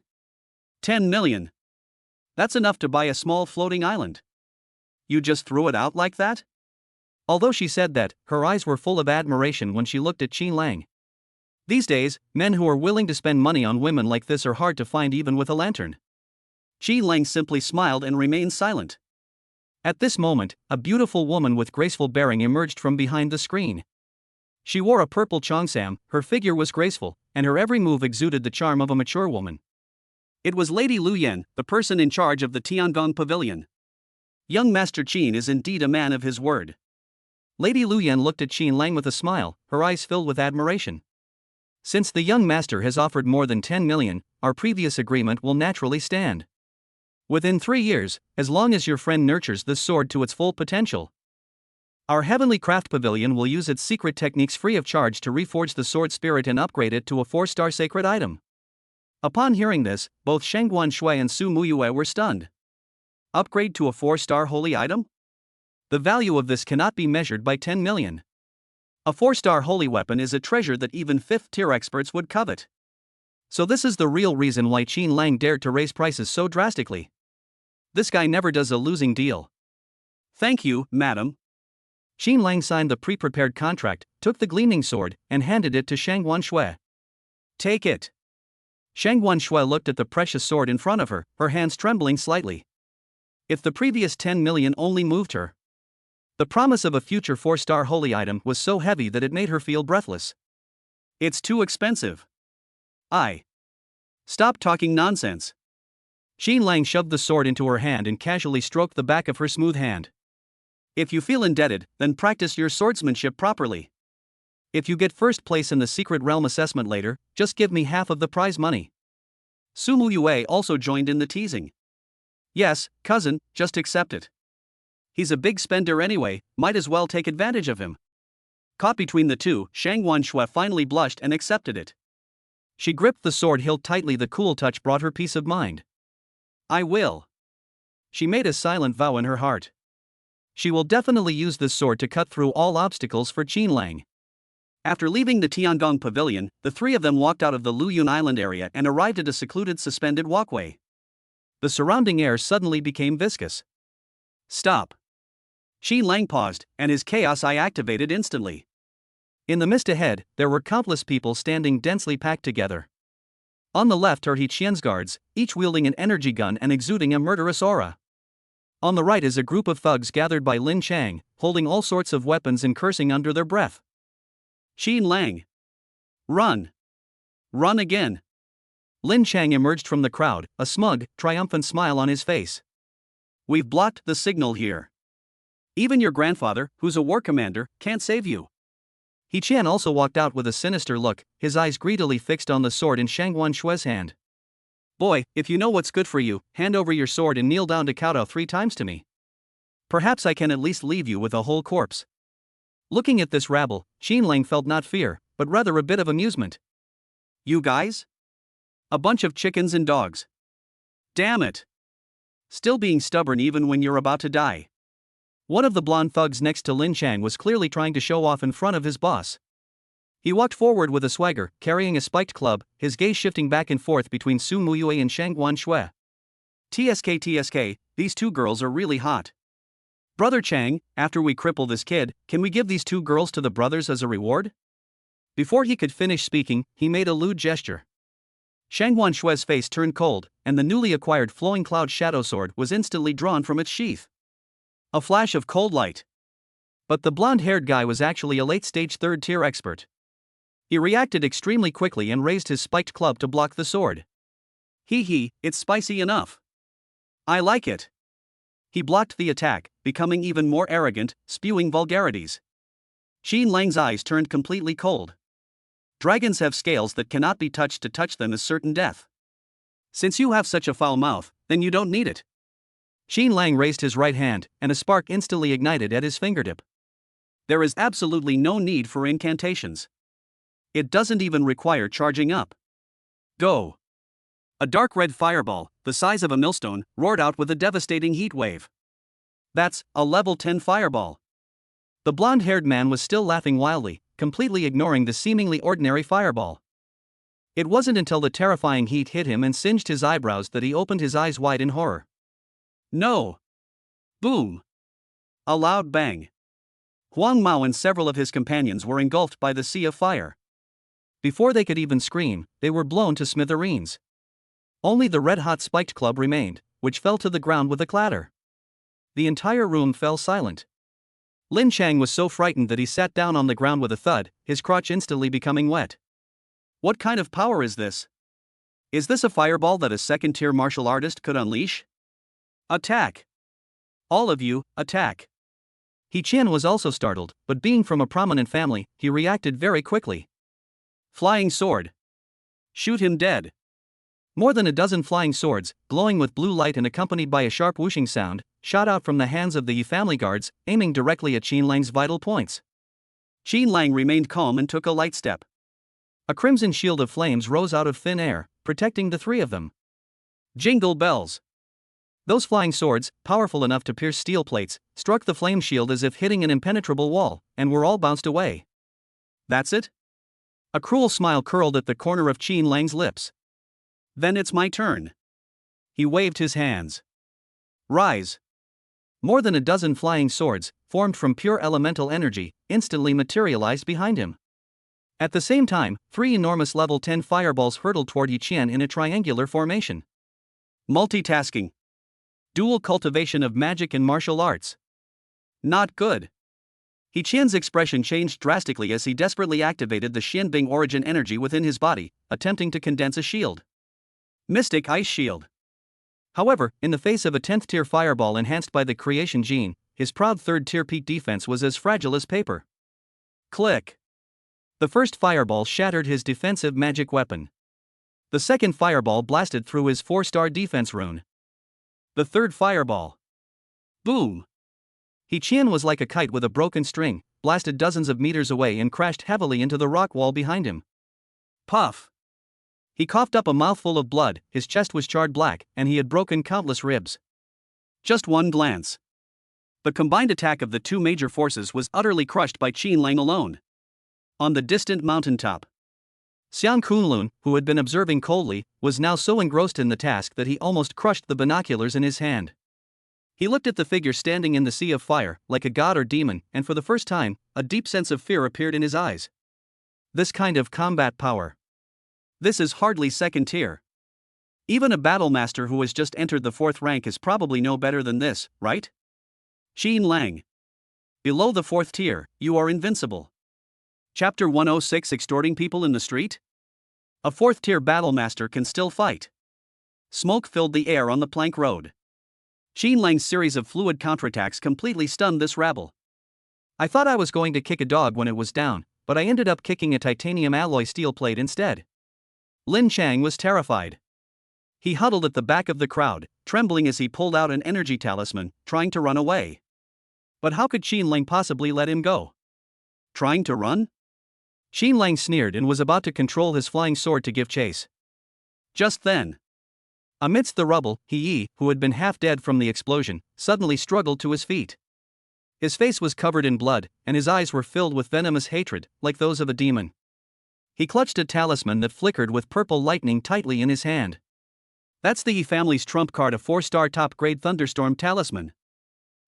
[SPEAKER 1] 10 million. That's enough to buy a small floating island. You just threw it out like that? Although she said that, her eyes were full of admiration when she looked at Qin Lang. These days, men who are willing to spend money on women like this are hard to find even with a lantern. Qin Lang simply smiled and remained silent. At this moment, a beautiful woman with graceful bearing emerged from behind the screen. She wore a purple cheongsam, her figure was graceful, and her every move exuded the charm of a mature woman. It was Lady Lu Yan, the person in charge of the Tiangong Pavilion. Young Master Qin is indeed a man of his word. Lady Lu Yan looked at Qin Lang with a smile, her eyes filled with admiration. Since the young master has offered more than 10 million, our previous agreement will naturally stand. Within 3 years, as long as your friend nurtures this sword to its full potential, our Heavenly Craft Pavilion will use its secret techniques free of charge to reforge the sword spirit and upgrade it to a 4-star sacred item. Upon hearing this, both Shangguan Shui and Muyue were stunned. Upgrade to a 4-star holy item? The value of this cannot be measured by 10 million. A 4-star holy weapon is a treasure that even 5th-tier experts would covet. So this is the real reason why Qin Lang dared to raise prices so drastically. This guy never does a losing deal. Thank you, madam. Qin Lang signed the pre-prepared contract, took the gleaming sword, and handed it to Shangguan Shui. Take it. Shangguan Shui looked at the precious sword in front of her, her hands trembling slightly. If the previous 10 million only moved her, the promise of a future 4-star holy item was so heavy that it made her feel breathless. It's too expensive. Stop talking nonsense. Qin Lang shoved the sword into her hand and casually stroked the back of her smooth hand. If you feel indebted, then practice your swordsmanship properly. If you get first place in the secret realm assessment later, just give me half of the prize money. Muyue also joined in the teasing. Yes, cousin, just accept it. He's a big spender anyway, might as well take advantage of him. Caught between the two, Shangguan Shui finally blushed and accepted it. She gripped the sword hilt tightly. The cool touch brought her peace of mind. I will. She made a silent vow in her heart. She will definitely use this sword to cut through all obstacles for Qin Lang. After leaving the Tiangong Pavilion, the three of them walked out of the Luyun Island area and arrived at a secluded suspended walkway. The surrounding air suddenly became viscous. Stop. Qin Lang paused, and his chaos eye activated instantly. In the mist ahead, there were countless people standing densely packed together. On the left are Qian's guards, each wielding an energy gun and exuding a murderous aura. On the right is a group of thugs gathered by Lin Chang, holding all sorts of weapons and cursing under their breath. Qin Lang. Run. Run again. Lin Chang emerged from the crowd, a smug, triumphant smile on his face. We've blocked the signal here. Even your grandfather, who's a war commander, can't save you. Qian also walked out with a sinister look, his eyes greedily fixed on the sword in Shangguan Shui's hand. Boy, if you know what's good for you, hand over your sword and kneel down to kowtow 3 times to me. Perhaps I can at least leave you with a whole corpse. Looking at this rabble, Qin Lang felt not fear, but rather a bit of amusement. You guys? A bunch of chickens and dogs. Damn it. Still being stubborn even when you're about to die. One of the blonde thugs next to Lin Chang was clearly trying to show off in front of his boss. He walked forward with a swagger, carrying a spiked club, his gaze shifting back and forth between Su Muyue and Shangguan Shui. TSK, these two girls are really hot. Brother Chang, after we cripple this kid, can we give these two girls to the brothers as a reward? Before he could finish speaking, he made a lewd gesture. Shangguan Shui's face turned cold, and the newly acquired flowing cloud shadow sword was instantly drawn from its sheath. A flash of cold light. But the blonde-haired guy was actually a late-stage third-tier expert. He reacted extremely quickly and raised his spiked club to block the sword. Hee, it's spicy enough. I like it. He blocked the attack, becoming even more arrogant, spewing vulgarities. Qin Lang's eyes turned completely cold. Dragons have scales that cannot be touched. To touch them is certain death. Since you have such a foul mouth, then you don't need it. Qin Lang raised his right hand, and a spark instantly ignited at his fingertip. There is absolutely no need for incantations. It doesn't even require charging up. Go. A dark red fireball, the size of a millstone, roared out with a devastating heat wave. That's a level 10 fireball. The blonde-haired man was still laughing wildly, completely ignoring the seemingly ordinary fireball. It wasn't until the terrifying heat hit him and singed his eyebrows that he opened his eyes wide in horror. No! Boom! A loud bang. Huang Mao and several of his companions were engulfed by the sea of fire. Before they could even scream, they were blown to smithereens. Only the red-hot spiked club remained, which fell to the ground with a clatter. The entire room fell silent. Lin Chang was so frightened that he sat down on the ground with a thud, his crotch instantly becoming wet. What kind of power is this? Is this a fireball that a second-tier martial artist could unleash? Attack! All of you, attack! He Qian was also startled, but being from a prominent family, he reacted very quickly. Flying sword. Shoot him dead. More than a dozen flying swords, glowing with blue light and accompanied by a sharp whooshing sound, shot out from the hands of the Yi family guards, aiming directly at Qin Lang's vital points. Qin Lang remained calm and took a light step. A crimson shield of flames rose out of thin air, protecting the three of them. Jingle bells! Those flying swords, powerful enough to pierce steel plates, struck the flame shield as if hitting an impenetrable wall, and were all bounced away. That's it? A cruel smile curled at the corner of Qin Lang's lips. Then it's my turn. He waved his hands. Rise. More than a dozen flying swords, formed from pure elemental energy, instantly materialized behind him. At the same time, 3 enormous level 10 fireballs hurtled toward Yi Qian in a triangular formation. Multitasking. Dual cultivation of magic and martial arts. Not good. Yi Qian's expression changed drastically as he desperately activated the Xianbing origin energy within his body, attempting to condense a shield. Mystic Ice Shield. However, in the face of a 10th tier fireball enhanced by the creation gene, his proud 3rd tier peak defense was as fragile as paper. Click. The first fireball shattered his defensive magic weapon. The second fireball blasted through his 4-star defense rune. The third fireball. Boom! Yi Qian was like a kite with a broken string, blasted dozens of meters away and crashed heavily into the rock wall behind him. Puff! He coughed up a mouthful of blood, his chest was charred black, and he had broken countless ribs. Just one glance. The combined attack of the two major forces was utterly crushed by Qin Lang alone. On the distant mountaintop, Xiang Kunlun, who had been observing coldly, was now so engrossed in the task that he almost crushed the binoculars in his hand. He looked at the figure standing in the sea of fire, like a god or demon, and for the first time, a deep sense of fear appeared in his eyes. This kind of combat power. This is hardly second tier. Even a battle master who has just entered the 4th rank is probably no better than this, right? Qin Lang. Below the 4th tier, you are invincible. Chapter 106: Extorting people in the street? A 4th tier battle master can still fight. Smoke filled the air on the plank road. Qin Lang's series of fluid counterattacks completely stunned this rabble. I thought I was going to kick a dog when it was down, but I ended up kicking a titanium alloy steel plate instead. Lin Chang was terrified. He huddled at the back of the crowd, trembling as he pulled out an energy talisman, trying to run away. But how could Qin Lang possibly let him go? Trying to run? Xin Lang sneered and was about to control his flying sword to give chase. Just then, amidst the rubble, He, who had been half dead from the explosion, suddenly struggled to his feet. His face was covered in blood, and his eyes were filled with venomous hatred, like those of a demon. He clutched a talisman that flickered with purple lightning tightly in his hand. That's the Yi family's trump card, a 4-star top-grade thunderstorm talisman.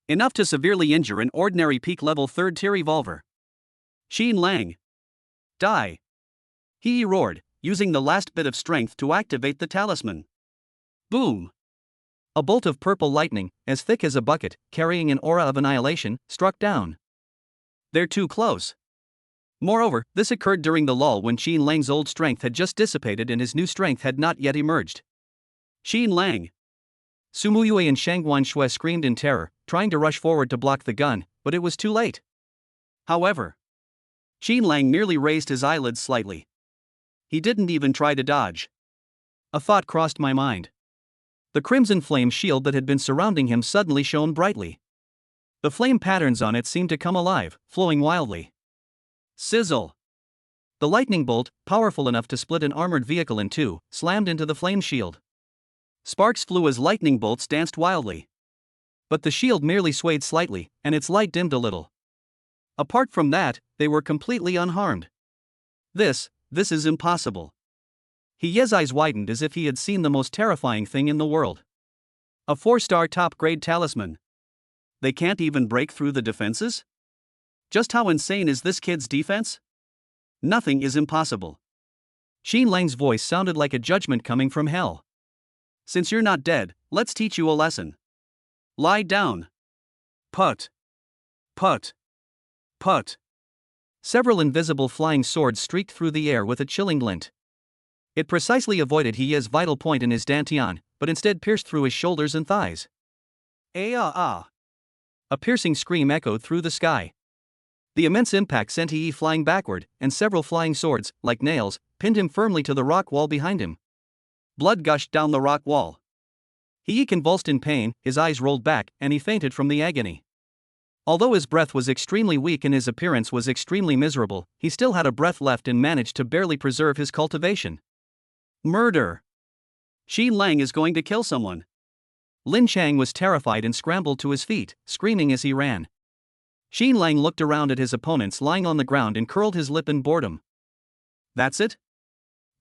[SPEAKER 1] Enough to severely injure an ordinary peak-level 3rd-tier evolver. Xin Lang. Die! He roared, using the last bit of strength to activate the talisman. Boom! A bolt of purple lightning, as thick as a bucket, carrying an aura of annihilation, struck down. They're too close. Moreover, this occurred during the lull when Xin Lang's old strength had just dissipated and his new strength had not yet emerged. Xin Lang! Su Muyue and Shangguan Shui screamed in terror, trying to rush forward to block the gun, but it was too late. However, Xin Lang merely raised his eyelids slightly. He didn't even try to dodge. A thought crossed my mind. The crimson flame shield that had been surrounding him suddenly shone brightly. The flame patterns on it seemed to come alive, flowing wildly. Sizzle! The lightning bolt, powerful enough to split an armored vehicle in two, slammed into the flame shield. Sparks flew as lightning bolts danced wildly. But the shield merely swayed slightly, and its light dimmed a little. Apart from that, they were completely unharmed. This is impossible. Ye's eyes widened as if he had seen the most terrifying thing in the world. A 4-star top-grade talisman. They can't even break through the defenses? Just how insane is this kid's defense? Nothing is impossible. Xin Lang's voice sounded like a judgment coming from hell. Since you're not dead, let's teach you a lesson. Lie down. Put. Put. Put. Several invisible flying swords streaked through the air with a chilling glint. It precisely avoided Ye's vital point in his dantian, but instead pierced through his shoulders and thighs. Ah! A piercing scream echoed through the sky. The immense impact sent Ye flying backward, and several flying swords, like nails, pinned him firmly to the rock wall behind him. Blood gushed down the rock wall. He convulsed in pain, his eyes rolled back, and he fainted from the agony. Although his breath was extremely weak and his appearance was extremely miserable, he still had a breath left and managed to barely preserve his cultivation. Murder! Xin Lang is going to kill someone. Lin Chang was terrified and scrambled to his feet, screaming as he ran. Xin Lang looked around at his opponents lying on the ground and curled his lip in boredom. That's it?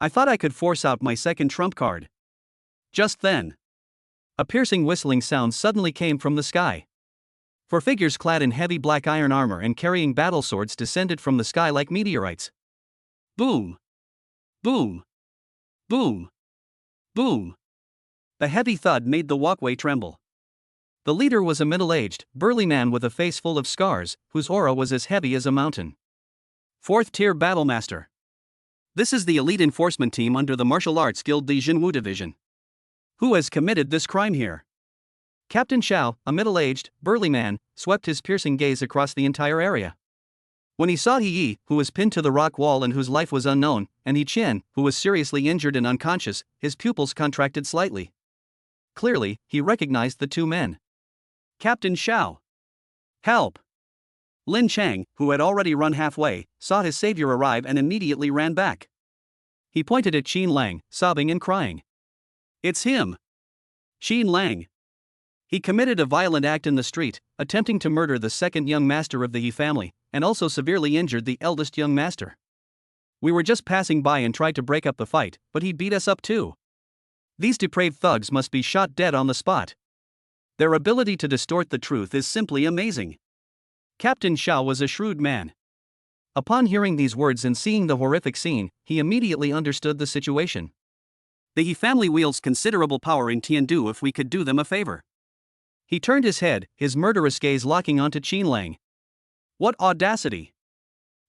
[SPEAKER 1] I thought I could force out my second trump card. Just then, a piercing whistling sound suddenly came from the sky. 4 figures clad in heavy black iron armor and carrying battle swords descended from the sky like meteorites. Boom! Boom! Boom! Boom! The heavy thud made the walkway tremble. The leader was a middle-aged, burly man with a face full of scars, whose aura was as heavy as a mountain. 4th-tier Battlemaster. This is the elite enforcement team under the Martial Arts Guild the Jinwu Division. Who has committed this crime here? Captain Xiao, a middle-aged, burly man, swept his piercing gaze across the entire area. When he saw Yi, who was pinned to the rock wall and whose life was unknown, and Yi Qian, who was seriously injured and unconscious, his pupils contracted slightly. Clearly, he recognized the two men. Captain Xiao! Help! Lin Chang, who had already run halfway, saw his savior arrive and immediately ran back. He pointed at Xin Lang, sobbing and crying. It's him! Xin Lang! He committed a violent act in the street, attempting to murder the second young master of the Yi family, and also severely injured the eldest young master. We were just passing by and tried to break up the fight, but he beat us up too. These depraved thugs must be shot dead on the spot. Their ability to distort the truth is simply amazing. Captain Xiao was a shrewd man. Upon hearing these words and seeing the horrific scene, he immediately understood the situation. The Yi family wields considerable power in Tiandu if we could do them a favor. He turned his head, his murderous gaze locking onto Xin Lang. What audacity!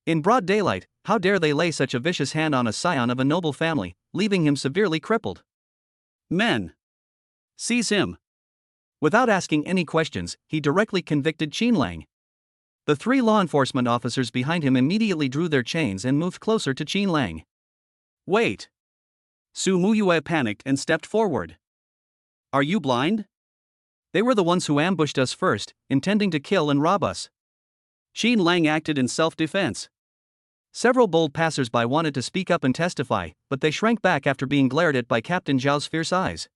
[SPEAKER 1] In broad daylight, how dare they lay such a vicious hand on a scion of a noble family, leaving him severely crippled? Men! Seize him! Without asking any questions, he directly convicted Xin Lang. The 3 law enforcement officers behind him immediately drew their chains and moved closer to Xin Lang. Wait! Su Muyue panicked and stepped forward. Are you blind? They were the ones who ambushed us first, intending to kill and rob us. Xin Lang acted in self-defense. Several bold passers-by wanted to speak up and testify, but they shrank back after being glared at by Captain Zhao's fierce eyes.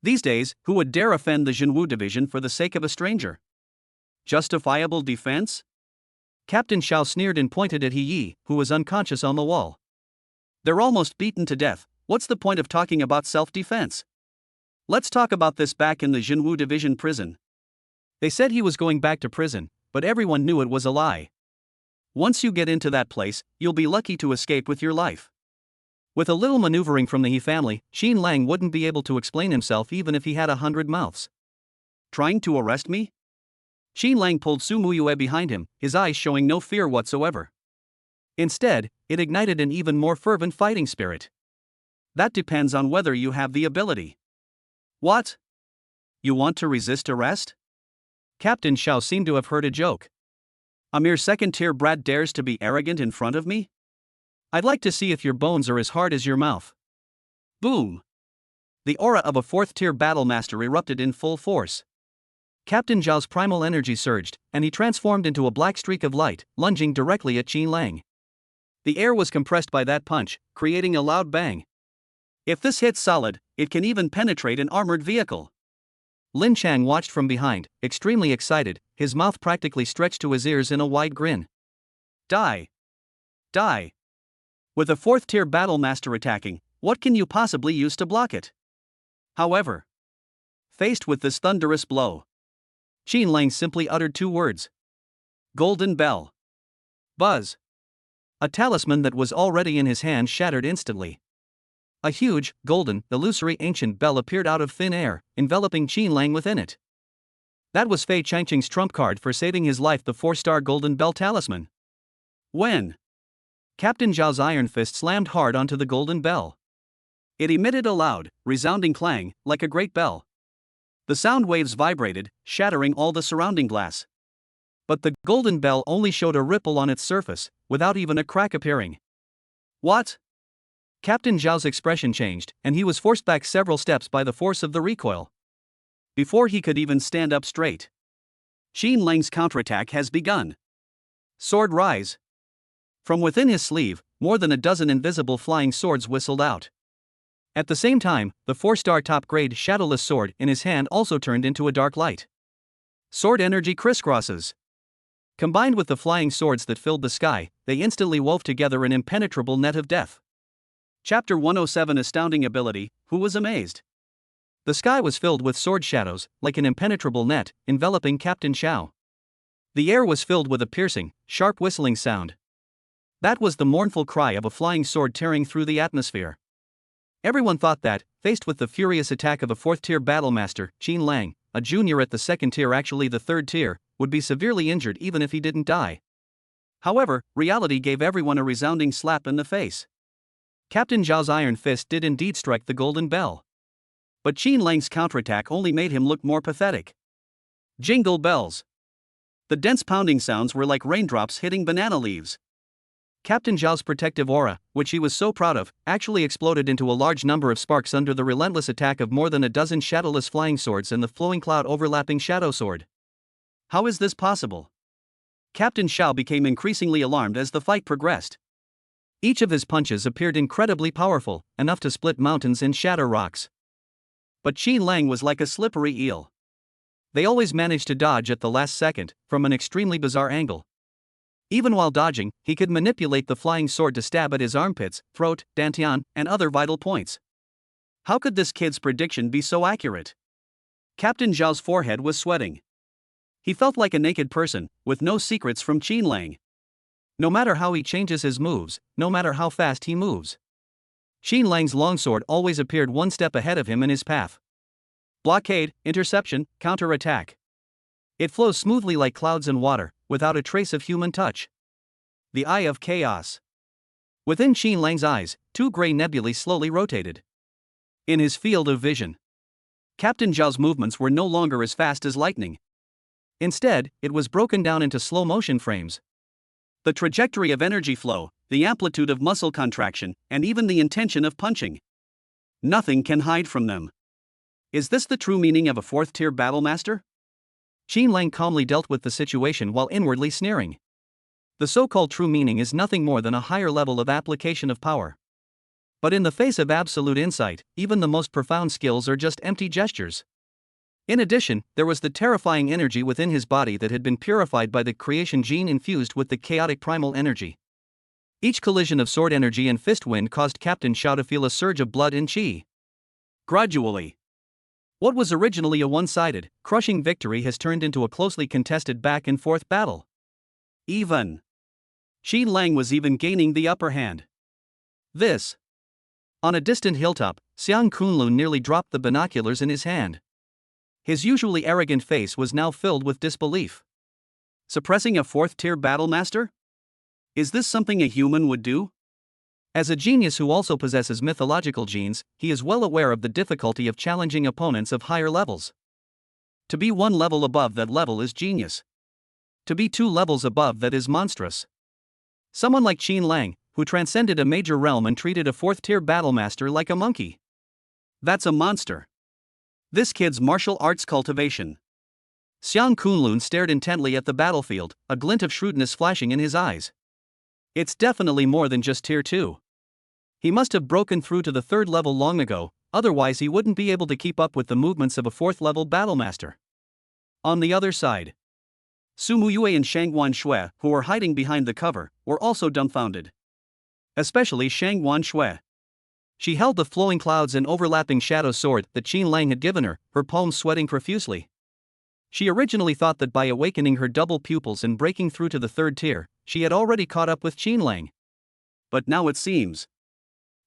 [SPEAKER 1] These days, who would dare offend the Jinwu division for the sake of a stranger? Justifiable defense? Captain Zhao sneered and pointed at He Yi, who was unconscious on the wall. They're almost beaten to death, what's the point of talking about self-defense? Let's talk about this back in the Jinwu division prison. They said he was going back to prison, but everyone knew it was a lie. Once you get into that place, you'll be lucky to escape with your life. With a little maneuvering from the He family, Xin Lang wouldn't be able to explain himself even if he had 100 mouths. Trying to arrest me? Xin Lang pulled Su Muyue behind him, his eyes showing no fear whatsoever. Instead, it ignited an even more fervent fighting spirit. That depends on whether you have the ability. What? You want to resist arrest? Captain Zhao seemed to have heard a joke. A mere second-tier brat dares to be arrogant in front of me? I'd like to see if your bones are as hard as your mouth. Boom! The aura of a fourth-tier battlemaster erupted in full force. Captain Zhao's primal energy surged, and he transformed into a black streak of light, lunging directly at Xin Lang. The air was compressed by that punch, creating a loud bang. If this hits solid, it can even penetrate an armored vehicle. Lin Chang watched from behind, extremely excited, his mouth practically stretched to his ears in a wide grin. Die! Die! With a fourth-tier battlemaster attacking, what can you possibly use to block it? However, faced with this thunderous blow, Xin Lang simply uttered two words. Golden Bell. Buzz. A talisman that was already in his hand shattered instantly. A huge, golden, illusory ancient bell appeared out of thin air, enveloping Xin Lang within it. That was Bai Qianqian's trump card for saving his life, the 4-star golden bell talisman. When Captain Zhao's iron fist slammed hard onto the golden bell, it emitted a loud, resounding clang, like a great bell. The sound waves vibrated, shattering all the surrounding glass. But the golden bell only showed a ripple on its surface, without even a crack appearing. What? Captain Zhao's expression changed, and he was forced back several steps by the force of the recoil. Before he could even stand up straight, Xin Lang's counterattack has begun. Sword rise. From within his sleeve, more than a dozen invisible flying swords whistled out. At the same time, the 4-star top-grade shadowless sword in his hand also turned into a dark light. Sword energy crisscrosses. Combined with the flying swords that filled the sky, they instantly wove together an impenetrable net of death. Chapter 107 Astounding Ability, Who was amazed? The sky was filled with sword shadows, like an impenetrable net, enveloping Captain Zhao. The air was filled with a piercing, sharp whistling sound. That was the mournful cry of a flying sword tearing through the atmosphere. Everyone thought that, faced with the furious attack of a 4th-tier battlemaster, Xin Lang, a junior at the 2nd tier, actually the 3rd tier, would be severely injured even if he didn't die. However, reality gave everyone a resounding slap in the face. Captain Zhao's iron fist did indeed strike the golden bell. But Xin Lang's counterattack only made him look more pathetic. Jingle bells. The dense pounding sounds were like raindrops hitting banana leaves. Captain Zhao's protective aura, which he was so proud of, actually exploded into a large number of sparks under the relentless attack of more than a dozen shadowless flying swords and the flowing cloud overlapping shadow sword. How is this possible? Captain Zhao became increasingly alarmed as the fight progressed. Each of his punches appeared incredibly powerful, enough to split mountains and shatter rocks. But Xin Lang was like a slippery eel. They always managed to dodge at the last second, from an extremely bizarre angle. Even while dodging, he could manipulate the flying sword to stab at his armpits, throat, dantian, and other vital points. How could this kid's prediction be so accurate? Captain Zhao's forehead was sweating. He felt like a naked person, with no secrets from Xin Lang. No matter how he changes his moves, no matter how fast he moves, Xin Lang's longsword always appeared one step ahead of him in his path. Blockade, interception, counterattack. It flows smoothly like clouds and water, without a trace of human touch. The Eye of Chaos. Within Xin Lang's eyes, two gray nebulae slowly rotated. In his field of vision, Captain Zhao's movements were no longer as fast as lightning. Instead, it was broken down into slow-motion frames. The trajectory of energy flow, the amplitude of muscle contraction, and even the intention of punching. Nothing can hide from them. Is this the true meaning of a 4th-tier battlemaster? Xin Lang calmly dealt with the situation while inwardly sneering. The so-called true meaning is nothing more than a higher level of application of power. But in the face of absolute insight, even the most profound skills are just empty gestures. In addition, there was the terrifying energy within his body that had been purified by the creation gene infused with the chaotic primal energy. Each collision of sword energy and fist wind caused Captain Xiao to feel a surge of blood and qi. Gradually, what was originally a one-sided, crushing victory has turned into a closely contested back-and-forth battle. Even Qi Lang was even gaining the upper hand. This. On a distant hilltop, Xiang Kunlun nearly dropped the binoculars in his hand. His usually arrogant face was now filled with disbelief. Suppressing a fourth-tier battle master? Is this something a human would do? As a genius who also possesses mythological genes, he is well aware of the difficulty of challenging opponents of higher levels. To be one level above that level is genius. To be 2 levels above that is monstrous. Someone like Qin Lang, who transcended a major realm and treated a fourth-tier battlemaster like a monkey. That's a monster. This kid's martial arts cultivation. Xiang Kunlun stared intently at the battlefield, a glint of shrewdness flashing in his eyes. It's definitely more than just tier 2. He must have broken through to the 3rd level long ago, otherwise he wouldn't be able to keep up with the movements of a 4th-level battlemaster. On the other side, Su Muyue and Shangguan Shui, who were hiding behind the cover, were also dumbfounded. Especially Shangguan Shui. She held the flowing clouds and overlapping shadow sword that Qin Lang had given her, her palms sweating profusely. She originally thought that by awakening her double pupils and breaking through to the 3rd tier, she had already caught up with Qin Lang. But now it seems.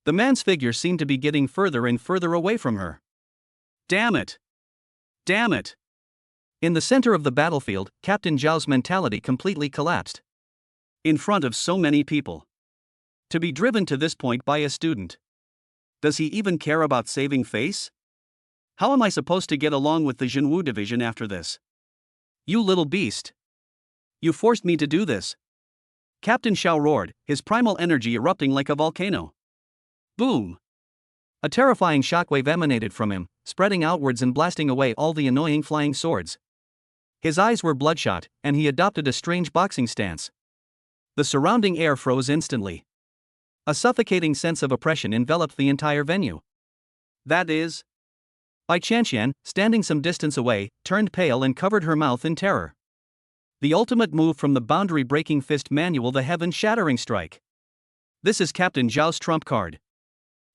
[SPEAKER 1] The man's figure seemed to be getting further and further away from her. Damn it! Damn it! In the center of the battlefield, Captain Zhao's mentality completely collapsed. In front of so many people. To be driven to this point by a student. Does he even care about saving face? How am I supposed to get along with the Zhenwu division after this? You little beast! You forced me to do this! Captain Xiao roared, his primal energy erupting like a volcano. Boom! A terrifying shockwave emanated from him, spreading outwards and blasting away all the annoying flying swords. His eyes were bloodshot, and he adopted a strange boxing stance. The surrounding air froze instantly. A suffocating sense of oppression enveloped the entire venue. That is, Bai Qianqian, standing some distance away, turned pale and covered her mouth in terror. The ultimate move from the boundary-breaking fist manual, the heaven-shattering strike. This is Captain Zhao's trump card.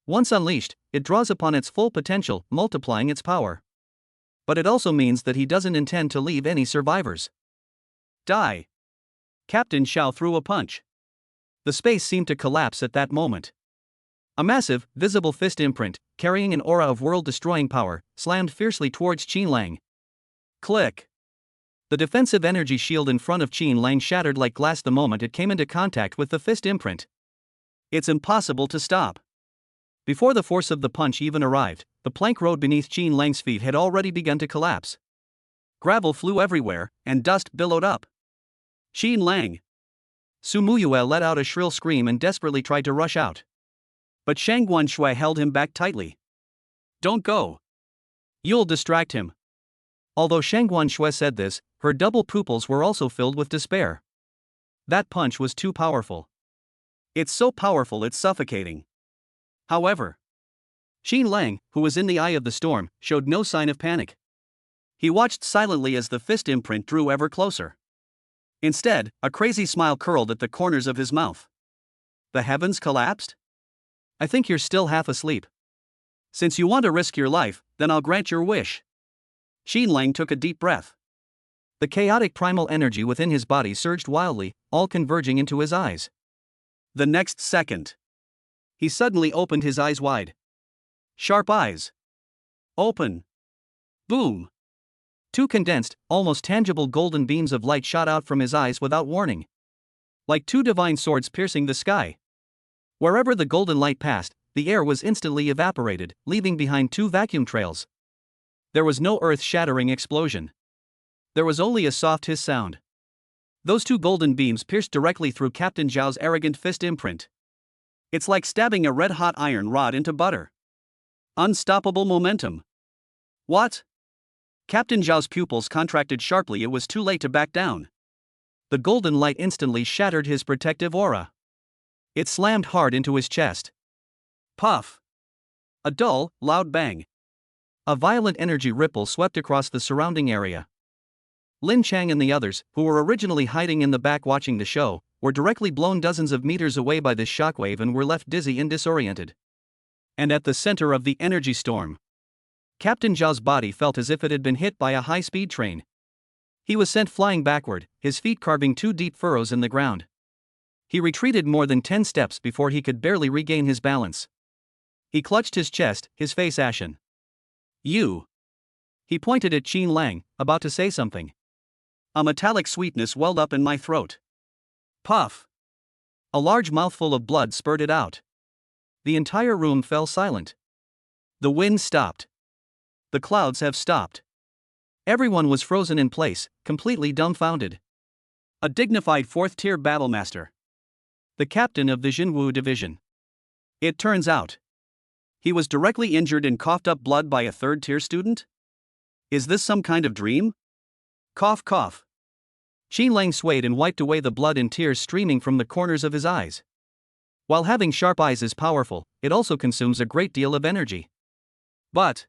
[SPEAKER 1] Once unleashed, it draws upon its full potential, multiplying its power. But it also means that he doesn't intend to leave any survivors. Die! Captain Xiao threw a punch. The space seemed to collapse at that moment. A massive, visible fist imprint, carrying an aura of world-destroying power, slammed fiercely towards Qin Lang. Click! The defensive energy shield in front of Qin Lang shattered like glass the moment it came into contact with the fist imprint. It's impossible to stop. Before the force of the punch even arrived, the plank road beneath Qin Lang's feet had already begun to collapse. Gravel flew everywhere, and dust billowed up. Qin Lang! Su Muyue let out a shrill scream and desperately tried to rush out. But Shangguan Shui held him back tightly. Don't go. You'll distract him. Although Shangguan Shui said this, her double pupils were also filled with despair. That punch was too powerful. It's so powerful it's suffocating. However, Qin Lang, who was in the eye of the storm, showed no sign of panic. He watched silently as the fist imprint drew ever closer. Instead, a crazy smile curled at the corners of his mouth. The heavens collapsed? I think you're still half asleep. Since you want to risk your life, then I'll grant your wish. Qin Lang took a deep breath. The chaotic primal energy within his body surged wildly, all converging into his eyes. The next second, he suddenly opened his eyes wide. Sharp eyes. Open. Boom. 2 condensed, almost tangible golden beams of light shot out from his eyes without warning. Like 2 divine swords piercing the sky. Wherever the golden light passed, the air was instantly evaporated, leaving behind 2 vacuum trails. There was no earth-shattering explosion. There was only a soft hiss sound. Those 2 golden beams pierced directly through Captain Zhao's arrogant fist imprint. It's like stabbing a red-hot iron rod into butter. Unstoppable momentum. What? Captain Zhao's pupils contracted sharply. It was too late to back down. The golden light instantly shattered his protective aura. It slammed hard into his chest. Puff! A dull, loud bang. A violent energy ripple swept across the surrounding area. Lin Chang and the others, who were originally hiding in the back watching the show, were directly blown dozens of meters away by this shockwave and were left dizzy and disoriented. And at the center of the energy storm, Captain Zhao's body felt as if it had been hit by a high-speed train. He was sent flying backward, his feet carving 2 deep furrows in the ground. He retreated more than 10 steps before he could barely regain his balance. He clutched his chest, his face ashen. You! He pointed at Qin Lang, about to say something. A metallic sweetness welled up in my throat. Puff! A large mouthful of blood spurted out. The entire room fell silent. The wind stopped. The clouds have stopped. Everyone was frozen in place, completely dumbfounded. A dignified 4th-tier battlemaster. The captain of the Jinwu division. It turns out, he was directly injured and coughed up blood by a 3rd-tier student? Is this some kind of dream? Cough cough. Qin Lang swayed and wiped away the blood and tears streaming from the corners of his eyes. While having sharp eyes is powerful, it also consumes a great deal of energy. But,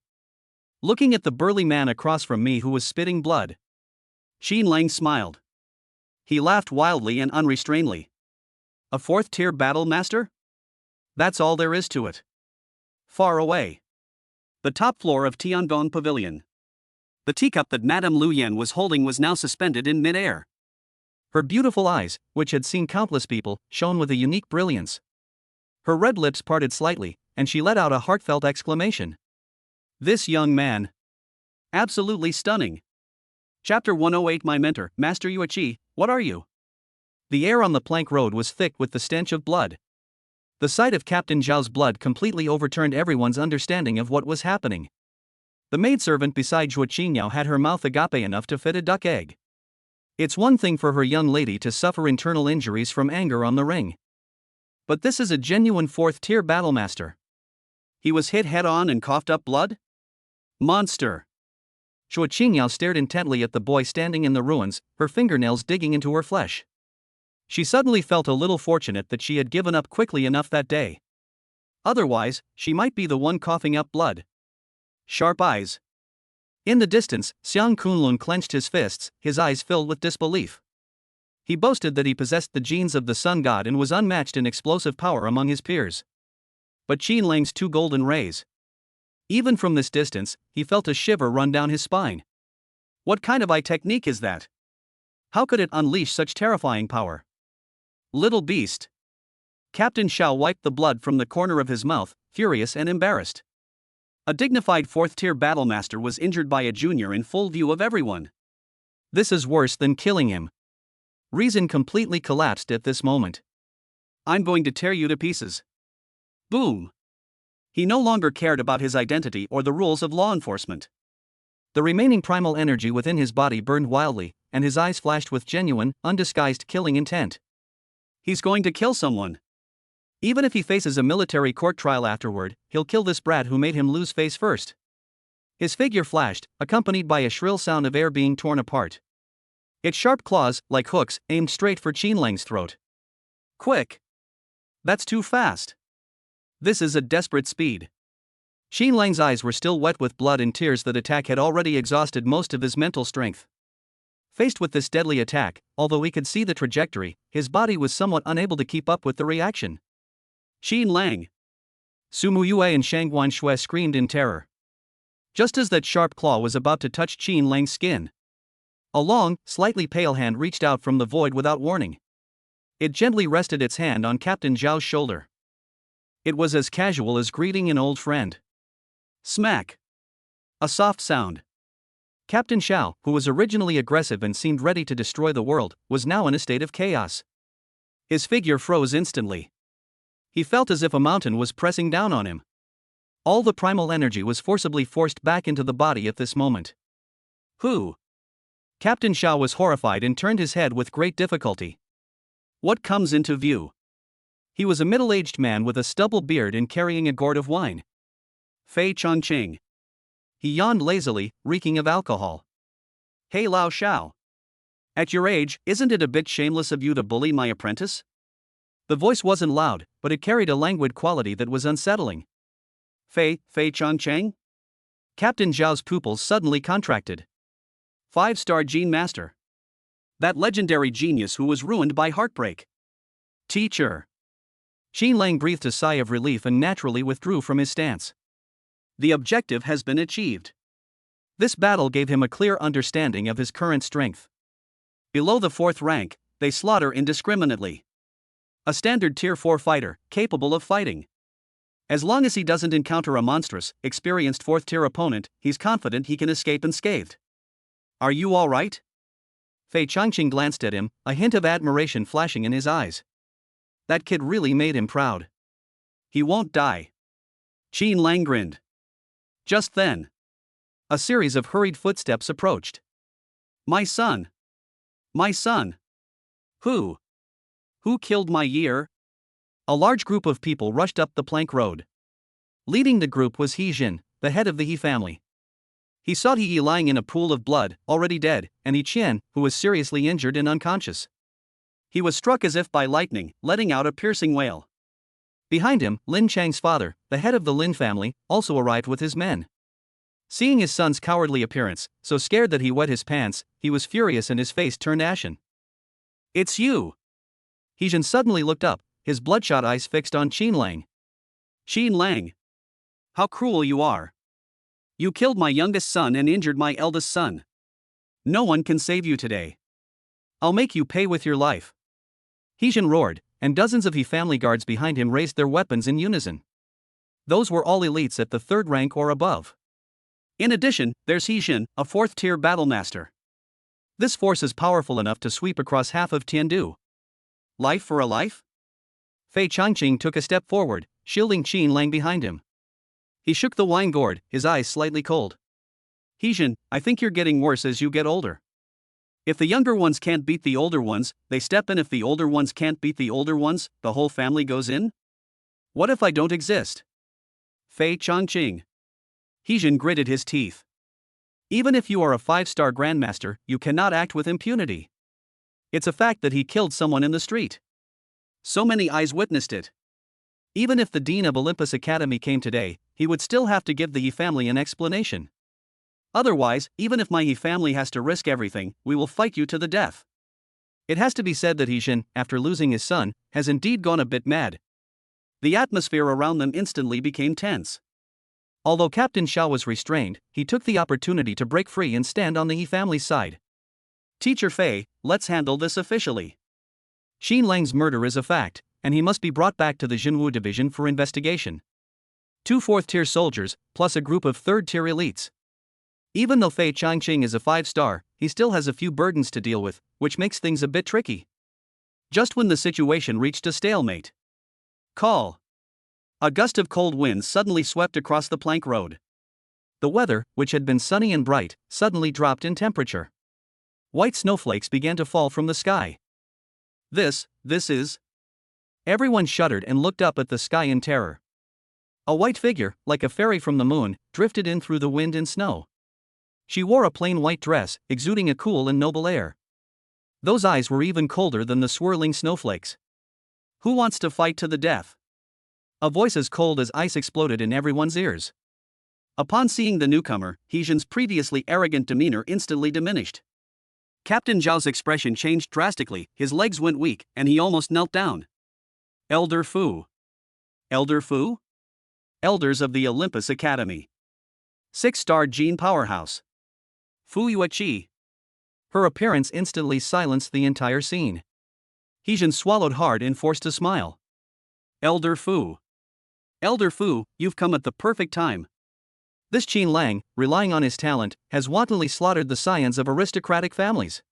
[SPEAKER 1] looking at the burly man across from me who was spitting blood, Qin Lang smiled. He laughed wildly and unrestrainedly. A 4th-tier battle master? That's all there is to it. Far away. The top floor of Tianbong Pavilion. The teacup that Madame Lu Yan was holding was now suspended in mid-air. Her beautiful eyes, which had seen countless people, shone with a unique brilliance. Her red lips parted slightly, and she let out a heartfelt exclamation. This young man. Absolutely stunning. Chapter 108. My mentor, Master Yueqi, what are you? The air on the plank road was thick with the stench of blood. The sight of Captain Zhao's blood completely overturned everyone's understanding of what was happening. The maidservant beside Zhuo Qingyao had her mouth agape enough to fit a duck egg. It's one thing for her young lady to suffer internal injuries from anger on the ring. But this is a genuine 4th-tier battlemaster. He was hit head-on and coughed up blood? Monster! Zhuo Qingyao stared intently at the boy standing in the ruins, her fingernails digging into her flesh. She suddenly felt a little fortunate that she had given up quickly enough that day. Otherwise, she might be the one coughing up blood. Sharp eyes. In the distance, Xiang Kunlun clenched his fists, his eyes filled with disbelief. He boasted that he possessed the genes of the sun god and was unmatched in explosive power among his peers. But Qin Lang's 2 golden rays. Even from this distance, he felt a shiver run down his spine. What kind of eye technique is that? How could it unleash such terrifying power? Little beast. Captain Zhao wiped the blood from the corner of his mouth, furious and embarrassed. A dignified 4th-tier battlemaster was injured by a junior in full view of everyone. This is worse than killing him. Reason completely collapsed at this moment. I'm going to tear you to pieces. Boom. He no longer cared about his identity or the rules of law enforcement. The remaining primal energy within his body burned wildly, and his eyes flashed with genuine, undisguised killing intent. He's going to kill someone. Even if he faces a military court trial afterward, he'll kill this brat who made him lose face first. His figure flashed, accompanied by a shrill sound of air being torn apart. Its sharp claws, like hooks, aimed straight for Qin Lang's throat. Quick! That's too fast. This is a desperate speed. Qin Lang's eyes were still wet with blood and tears. That attack had already exhausted most of his mental strength. Faced with this deadly attack, although he could see the trajectory, his body was somewhat unable to keep up with the reaction. Qin Lang! Su Muyue and Shang Guanshui screamed in terror. Just as that sharp claw was about to touch Qin Lang's skin, a long, slightly pale hand reached out from the void without warning. It gently rested its hand on Captain Zhao's shoulder. It was as casual as greeting an old friend. Smack! A soft sound. Captain Zhao, who was originally aggressive and seemed ready to destroy the world, was now in a state of chaos. His figure froze instantly. He felt as if a mountain was pressing down on him. All the primal energy was forcibly forced back into the body at this moment. Who? Captain Zhao was horrified and turned his head with great difficulty. What comes into view? He was a middle-aged man with a stubble beard and carrying a gourd of wine. Fei Chongqing. He yawned lazily, reeking of alcohol. Hey Lao Shao. At your age, isn't it a bit shameless of you to bully my apprentice? The voice wasn't loud, but it carried a languid quality that was unsettling. Fei Qianqian? Captain Zhao's pupils suddenly contracted. 5-star Gene Master. That legendary genius who was ruined by heartbreak. Teacher. Qin Lang breathed a sigh of relief and naturally withdrew from his stance. The objective has been achieved. This battle gave him a clear understanding of his current strength. Below the 4th rank, they slaughter indiscriminately. A standard tier 4 fighter, capable of fighting. As long as he doesn't encounter a monstrous, experienced 4th tier opponent, he's confident he can escape unscathed. Are you alright? Fei Qianqian glanced at him, a hint of admiration flashing in his eyes. That kid really made him proud. He won't die. Qin Lang grinned. Just then, a series of hurried footsteps approached. My son! My son! Who killed my year? A large group of people rushed up the plank road. Leading the group was He Jin, the head of the He family. He saw He Yi lying in a pool of blood, already dead, and He Qian, who was seriously injured and unconscious. He was struck as if by lightning, letting out a piercing wail. Behind him, Lin Chang's father, the head of the Lin family, also arrived with his men. Seeing his son's cowardly appearance, so scared that he wet his pants, he was furious and his face turned ashen. It's you! He Jin suddenly looked up, his bloodshot eyes fixed on Qin Lang. Qin Lang! How cruel you are! You killed my youngest son and injured my eldest son. No one can save you today. I'll make you pay with your life. He Jin roared, and dozens of He family guards behind him raised their weapons in unison. Those were all elites at the 3rd rank or above. In addition, there's He Jin, a 4th tier battle master. This force is powerful enough to sweep across half of Tiandu. Life for a life? Fei Qianqian took a step forward, shielding Qin Lang behind him. He shook the wine gourd, his eyes slightly cold. He Jin, I think you're getting worse as you get older. If the younger ones can't beat the older ones, they step in. If the older ones can't beat the older ones, the whole family goes in? What if I don't exist? Fei Qianqian. He Jin gritted his teeth. Even if you are a 5-star grandmaster, you cannot act with impunity. It's a fact that he killed someone in the street. So many eyes witnessed it. Even if the dean of Olympus Academy came today, he would still have to give the He family an explanation. Otherwise, even if my He family has to risk everything, we will fight you to the death. It has to be said that He Jin, after losing his son, has indeed gone a bit mad. The atmosphere around them instantly became tense. Although Captain Xiao was restrained, he took the opportunity to break free and stand on the He family's side. Teacher Fei, let's handle this officially. Qin Lang's murder is a fact, and he must be brought back to the Jinwu division for investigation. 2 4th-tier soldiers, plus a group of 3rd-tier elites. Even though Fei Qianqian is a 5-star, he still has a few burdens to deal with, which makes things a bit tricky. Just when the situation reached a stalemate. Call. A gust of cold wind suddenly swept across the plank road. The weather, which had been sunny and bright, suddenly dropped in temperature. White snowflakes began to fall from the sky. This is... Everyone shuddered and looked up at the sky in terror. A white figure, like a fairy from the moon, drifted in through the wind and snow. She wore a plain white dress, exuding a cool and noble air. Those eyes were even colder than the swirling snowflakes. Who wants to fight to the death? A voice as cold as ice exploded in everyone's ears. Upon seeing the newcomer, He Jin's previously arrogant demeanor instantly diminished. Captain Zhao's expression changed drastically, his legs went weak, and he almost knelt down. Elder Fu. Elder Fu? Elders of the Olympus Academy. 6-star Gene Powerhouse. Fu Yueqi. Her appearance instantly silenced the entire scene. He Jin swallowed hard and forced a smile. Elder Fu. Elder Fu, you've come at the perfect time. This Qin Lang, relying on his talent, has wantonly slaughtered the scions of aristocratic families.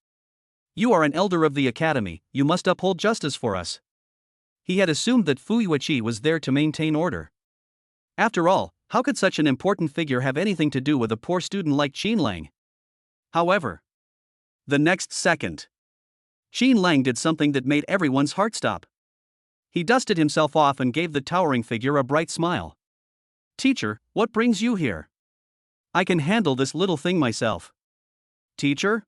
[SPEAKER 1] You are an elder of the academy, you must uphold justice for us. He had assumed that Fu Yueqi was there to maintain order. After all, how could such an important figure have anything to do with a poor student like Qin Lang? However, the next second, Qin Lang did something that made everyone's heart stop. He dusted himself off and gave the towering figure a bright smile. Teacher, what brings you here? I can handle this little thing myself. Teacher?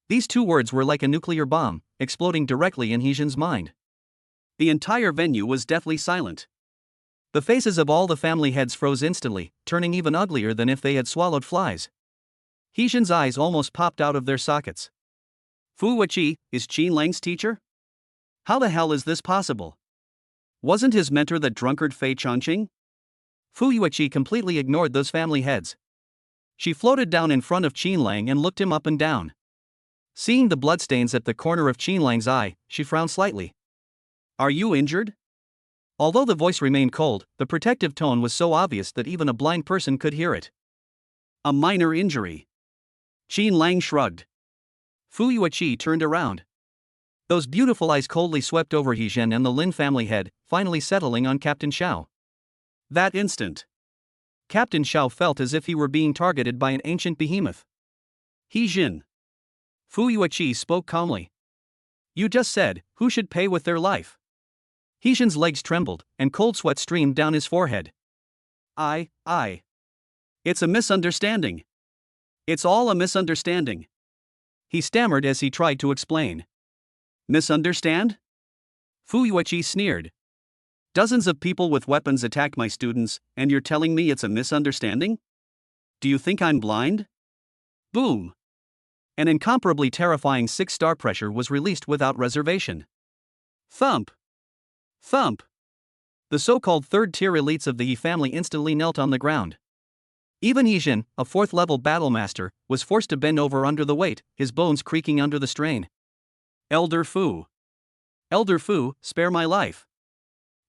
[SPEAKER 1] These two words were like a nuclear bomb, exploding directly in Hijin's mind. The entire venue was deathly silent. The faces of all the family heads froze instantly, turning even uglier than if they had swallowed flies. Hijin's eyes almost popped out of their sockets. Fu Yueqi is Qin Lang's teacher? How the hell is this possible? Wasn't his mentor that drunkard Fei Chongqing? Fu Yueqi completely ignored those family heads. She floated down in front of Qin Lang and looked him up and down. Seeing the bloodstains at the corner of Qin Lang's eye, she frowned slightly. Are you injured? Although the voice remained cold, the protective tone was so obvious that even a blind person could hear it. A minor injury. Qin Lang shrugged. Fu Yueqi turned around. Those beautiful eyes coldly swept over Hijin and the Lin family head, finally settling on Captain Xiao. That instant, Captain Xiao felt as if he were being targeted by an ancient behemoth. Hijin. Fu Yueqi spoke calmly. You just said, who should pay with their life? Hijin's legs trembled, and cold sweat streamed down his forehead. I. It's a misunderstanding. It's all a misunderstanding. He stammered as he tried to explain. Misunderstand? Fu Yueqi sneered. Dozens of people with weapons attacked my students, and you're telling me it's a misunderstanding? Do you think I'm blind? Boom. An incomparably terrifying 6-star pressure was released without reservation. Thump. Thump. The so-called third-tier elites of the Yi family instantly knelt on the ground. Even Hijin, a 4th-level battlemaster, was forced to bend over under the weight, his bones creaking under the strain. Elder Fu. Elder Fu, spare my life.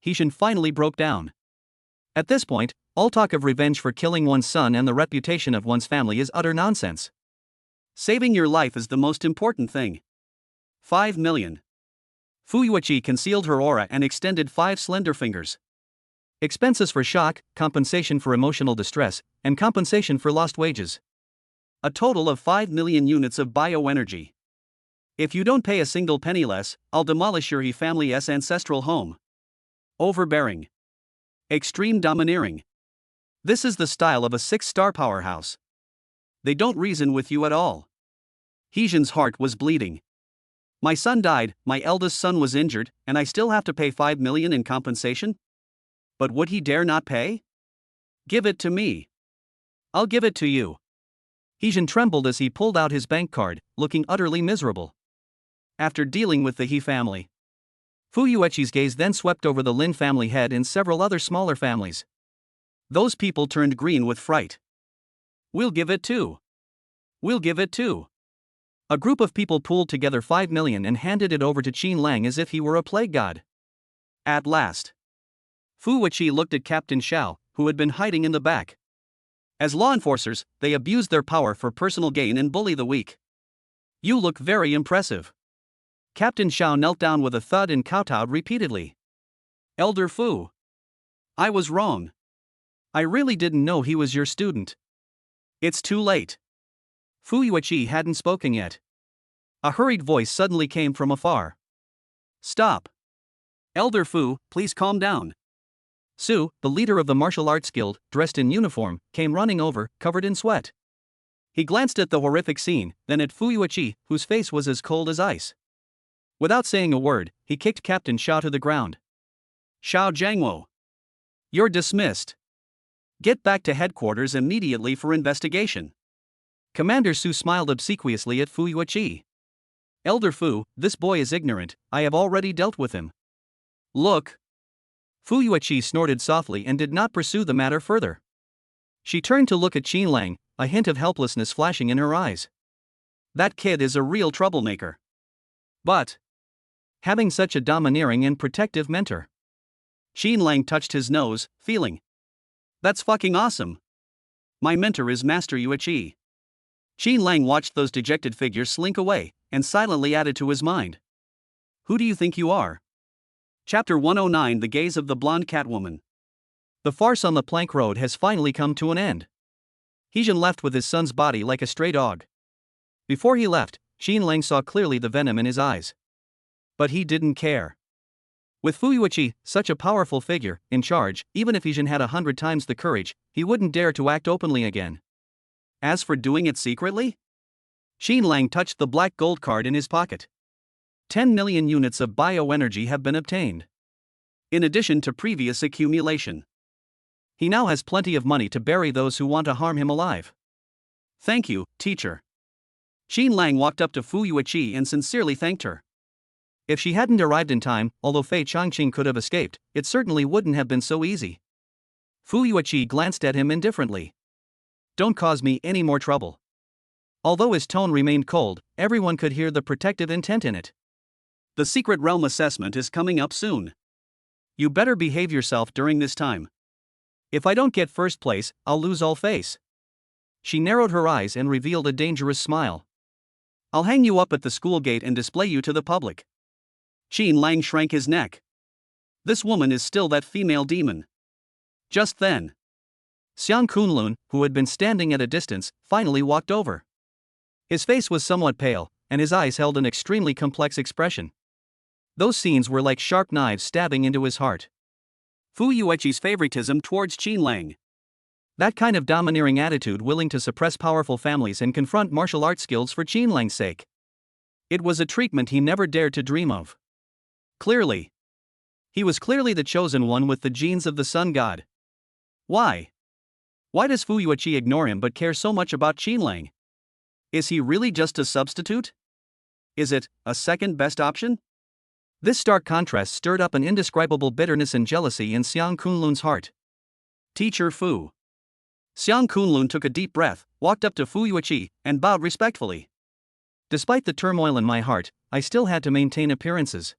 [SPEAKER 1] Hijin finally broke down. At this point, all talk of revenge for killing one's son and the reputation of one's family is utter nonsense. Saving your life is the most important thing. 5 million. Fu Yueqi concealed her aura and extended 5 slender fingers. Expenses for shock, compensation for emotional distress, and compensation for lost wages. A total of 5 million units of bioenergy. If you don't pay a single penny less, I'll demolish your Yi family's ancestral home. Overbearing. Extreme domineering. This is the style of a 6-star powerhouse. They don't reason with you at all. Hijin's heart was bleeding. My son died, my eldest son was injured, and I still have to pay 5 million in compensation? But would he dare not pay? Give it to me. I'll give it to you. Hijin trembled as he pulled out his bank card, looking utterly miserable. After dealing with the He family, Fu Yueqi's gaze then swept over the Lin family head and several other smaller families. Those people turned green with fright. We'll give it too. We'll give it too. A group of people pooled together 5 million and handed it over to Qin Lang as if he were a plague god. At last, Fu Yueqi looked at Captain Xiao, who had been hiding in the back. As law enforcers, they abused their power for personal gain and bully the weak. You look very impressive. Captain Xiao knelt down with a thud and kowtowed repeatedly. Elder Fu. I was wrong. I really didn't know he was your student. It's too late. Fu Yueqi hadn't spoken yet. A hurried voice suddenly came from afar. Stop. Elder Fu, please calm down. Su, the leader of the martial arts guild, dressed in uniform, came running over, covered in sweat. He glanced at the horrific scene, then at Fu Yueqi, whose face was as cold as ice. Without saying a word, he kicked Captain Xiao to the ground. Xiao Jiangwo. You're dismissed. Get back to headquarters immediately for investigation. Commander Su smiled obsequiously at Fu Yueqi. Elder Fu, this boy is ignorant, I have already dealt with him. Look. Fu Yueqi snorted softly and did not pursue the matter further. She turned to look at Qin Lang, a hint of helplessness flashing in her eyes. That kid is a real troublemaker. But having such a domineering and protective mentor. Qin Lang touched his nose, feeling. That's fucking awesome. My mentor is Master Yueqi. Qin Lang watched those dejected figures slink away, and silently added to his mind. Who do you think you are? Chapter 109 The Gaze of the Blonde Catwoman. The farce on the plank road has finally come to an end. Hijin left with his son's body like a stray dog. Before he left, Qin Lang saw clearly the venom in his eyes. But he didn't care. With Fu Yueqi, such a powerful figure, in charge, even if Hijin had 100 times the courage, he wouldn't dare to act openly again. As for doing it secretly? Xin Lang touched the black gold card in his pocket. 10 million units of bioenergy have been obtained. In addition to previous accumulation. He now has plenty of money to bury those who want to harm him alive. Thank you, teacher. Xin Lang walked up to Fu Yueqi and sincerely thanked her. If she hadn't arrived in time, although Bai Qianqian could have escaped, it certainly wouldn't have been so easy. Fu Yueqi glanced at him indifferently. Don't cause me any more trouble. Although his tone remained cold, everyone could hear the protective intent in it. The secret realm assessment is coming up soon. You better behave yourself during this time. If I don't get first place, I'll lose all face. She narrowed her eyes and revealed a dangerous smile. I'll hang you up at the school gate and display you to the public. Xin Lang shrank his neck. This woman is still that female demon. Just then, Xiang Kunlun, who had been standing at a distance, finally walked over. His face was somewhat pale, and his eyes held an extremely complex expression. Those scenes were like sharp knives stabbing into his heart. Fu Yueqi's favoritism towards Xin Lang. That kind of domineering attitude willing to suppress powerful families and confront martial arts skills for Xin Lang's sake. It was a treatment he never dared to dream of. Clearly. He was clearly the chosen one with the genes of the sun god. Why? Why does Fu Yueqi ignore him but care so much about Xin Lang? Is he really just a substitute? Is it a second best option? This stark contrast stirred up an indescribable bitterness and jealousy in Xiang Kunlun's heart. Teacher Fu. Xiang Kunlun took a deep breath, walked up to Fu Yueqi, and bowed respectfully. Despite the turmoil in my heart, I still had to maintain appearances.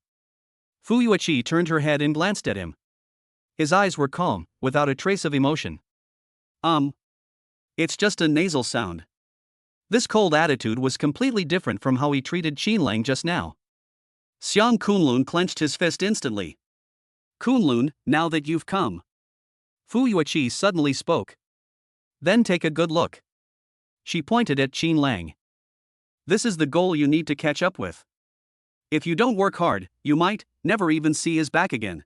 [SPEAKER 1] Fu Yueqi turned her head and glanced at him. His eyes were calm, without a trace of emotion. It's just a nasal sound. This cold attitude was completely different from how he treated Xin Lang just now. Xiang Kunlun clenched his fist instantly. Kunlun, now that you've come. Fu Yueqi suddenly spoke. Then take a good look. She pointed at Xin Lang. This is the goal you need to catch up with. If you don't work hard, you might never even see his back again.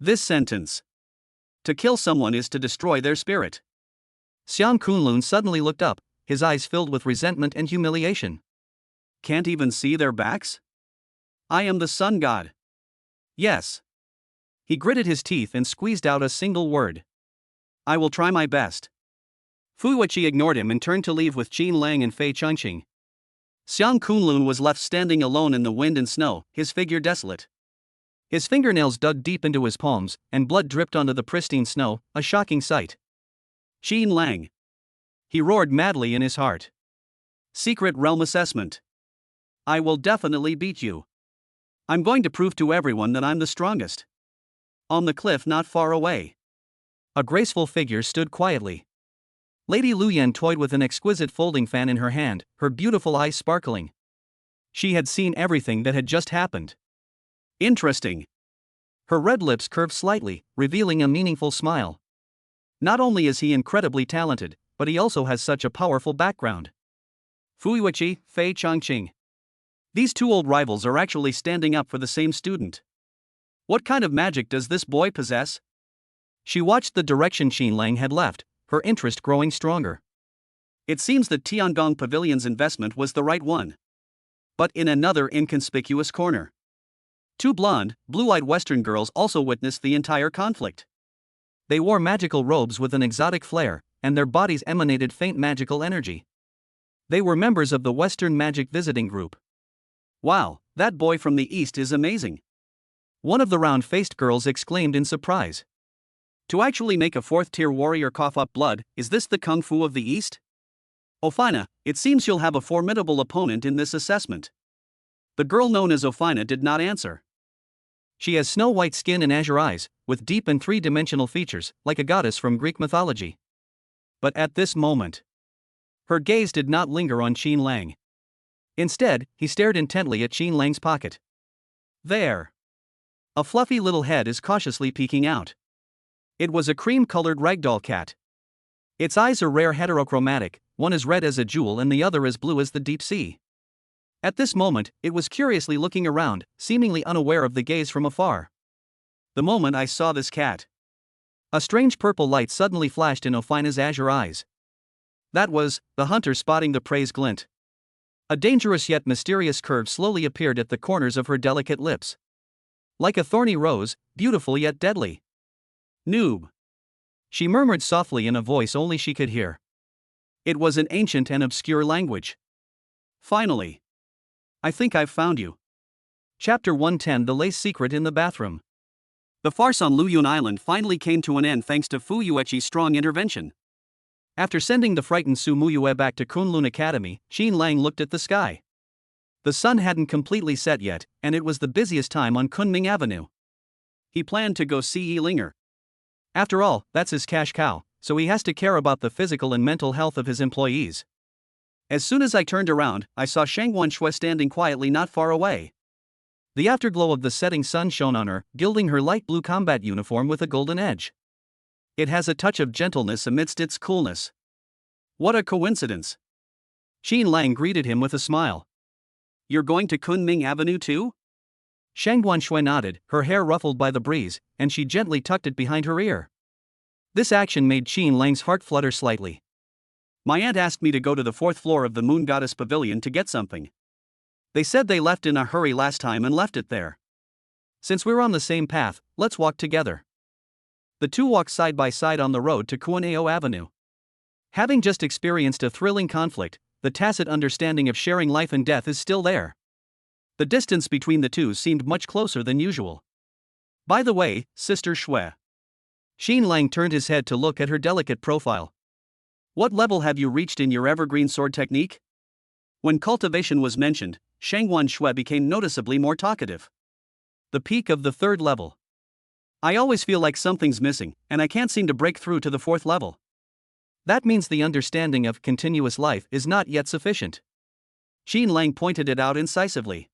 [SPEAKER 1] This sentence. To kill someone is to destroy their spirit. Xiang Kunlun suddenly looked up, his eyes filled with resentment and humiliation. Can't even see their backs? I am the sun god. Yes. He gritted his teeth and squeezed out a single word. I will try my best. Fu Yueqi ignored him and turned to leave with Xin Lang and Bai Qianqian. Xiang Kunlun was left standing alone in the wind and snow, his figure desolate. His fingernails dug deep into his palms, and blood dripped onto the pristine snow, a shocking sight. Xin Lang. He roared madly in his heart. Secret realm assessment. I will definitely beat you. I'm going to prove to everyone that I'm the strongest. On the cliff not far away. A graceful figure stood quietly. Lady Luyan toyed with an exquisite folding fan in her hand, her beautiful eyes sparkling. She had seen everything that had just happened. Interesting. Her red lips curved slightly, revealing a meaningful smile. Not only is he incredibly talented, but he also has such a powerful background. Fu Yueqi, Bai Qianqian. These two old rivals are actually standing up for the same student. What kind of magic does this boy possess? She watched the direction Xin Lang had left, her interest growing stronger. It seems that Tiangong Pavilion's investment was the right one. But in another inconspicuous corner. Two blonde, blue-eyed Western girls also witnessed the entire conflict. They wore magical robes with an exotic flair, and their bodies emanated faint magical energy. They were members of the Western Magic Visiting Group. Wow, that boy from the East is amazing. One of the round-faced girls exclaimed in surprise. To actually make a fourth-tier warrior cough up blood, is this the Kung Fu of the East? Ophina, it seems you'll have a formidable opponent in this assessment. The girl known as Ophina did not answer. She has snow-white skin and azure eyes, with deep and three-dimensional features, like a goddess from Greek mythology. But at this moment, her gaze did not linger on Xin Lang. Instead, he stared intently at Xin Lang's pocket. There. A fluffy little head is cautiously peeking out. It was a cream-colored ragdoll cat. Its eyes are rare heterochromatic, one is red as a jewel and the other as blue as the deep sea. At this moment, it was curiously looking around, seemingly unaware of the gaze from afar. The moment I saw this cat, a strange purple light suddenly flashed in Ophina's azure eyes. That was the hunter spotting the prey's glint. A dangerous yet mysterious curve slowly appeared at the corners of her delicate lips. Like a thorny rose, beautiful yet deadly. Noob. She murmured softly in a voice only she could hear. It was an ancient and obscure language. Finally. I think I've found you. Chapter 110: The Lace Secret in the Bathroom. The farce on Luyun Island finally came to an end thanks to Fu Yueqi's strong intervention. After sending the frightened Su Muyue back to Kunlun Academy, Qin Lang looked at the sky. The sun hadn't completely set yet, and it was the busiest time on Kunming Avenue. He planned to go see Linger. After all, that's his cash cow, so he has to care about the physical and mental health of his employees. As soon as I turned around, I saw Shangwan Shui standing quietly not far away. The afterglow of the setting sun shone on her, gilding her light blue combat uniform with a golden edge. It has a touch of gentleness amidst its coolness. What a coincidence! Qin Lang greeted him with a smile. You're going to Kunming Avenue too? Shangwan Shui nodded, her hair ruffled by the breeze, and she gently tucked it behind her ear. This action made Qin Lang's heart flutter slightly. My aunt asked me to go to the 4th floor of the Moon Goddess Pavilion to get something. They said they left in a hurry last time and left it there. Since we're on the same path, let's walk together. The two walked side by side on the road to Kunao Avenue. Having just experienced a thrilling conflict, the tacit understanding of sharing life and death is still there. The distance between the two seemed much closer than usual. By the way, Sister Shui. Qin Lang turned his head to look at her delicate profile. What level have you reached in your evergreen sword technique? When cultivation was mentioned, Shangwan Shui became noticeably more talkative. The peak of the 3rd level. I always feel like something's missing, and I can't seem to break through to the 4th level. That means the understanding of continuous life is not yet sufficient. Qin Lang pointed it out incisively.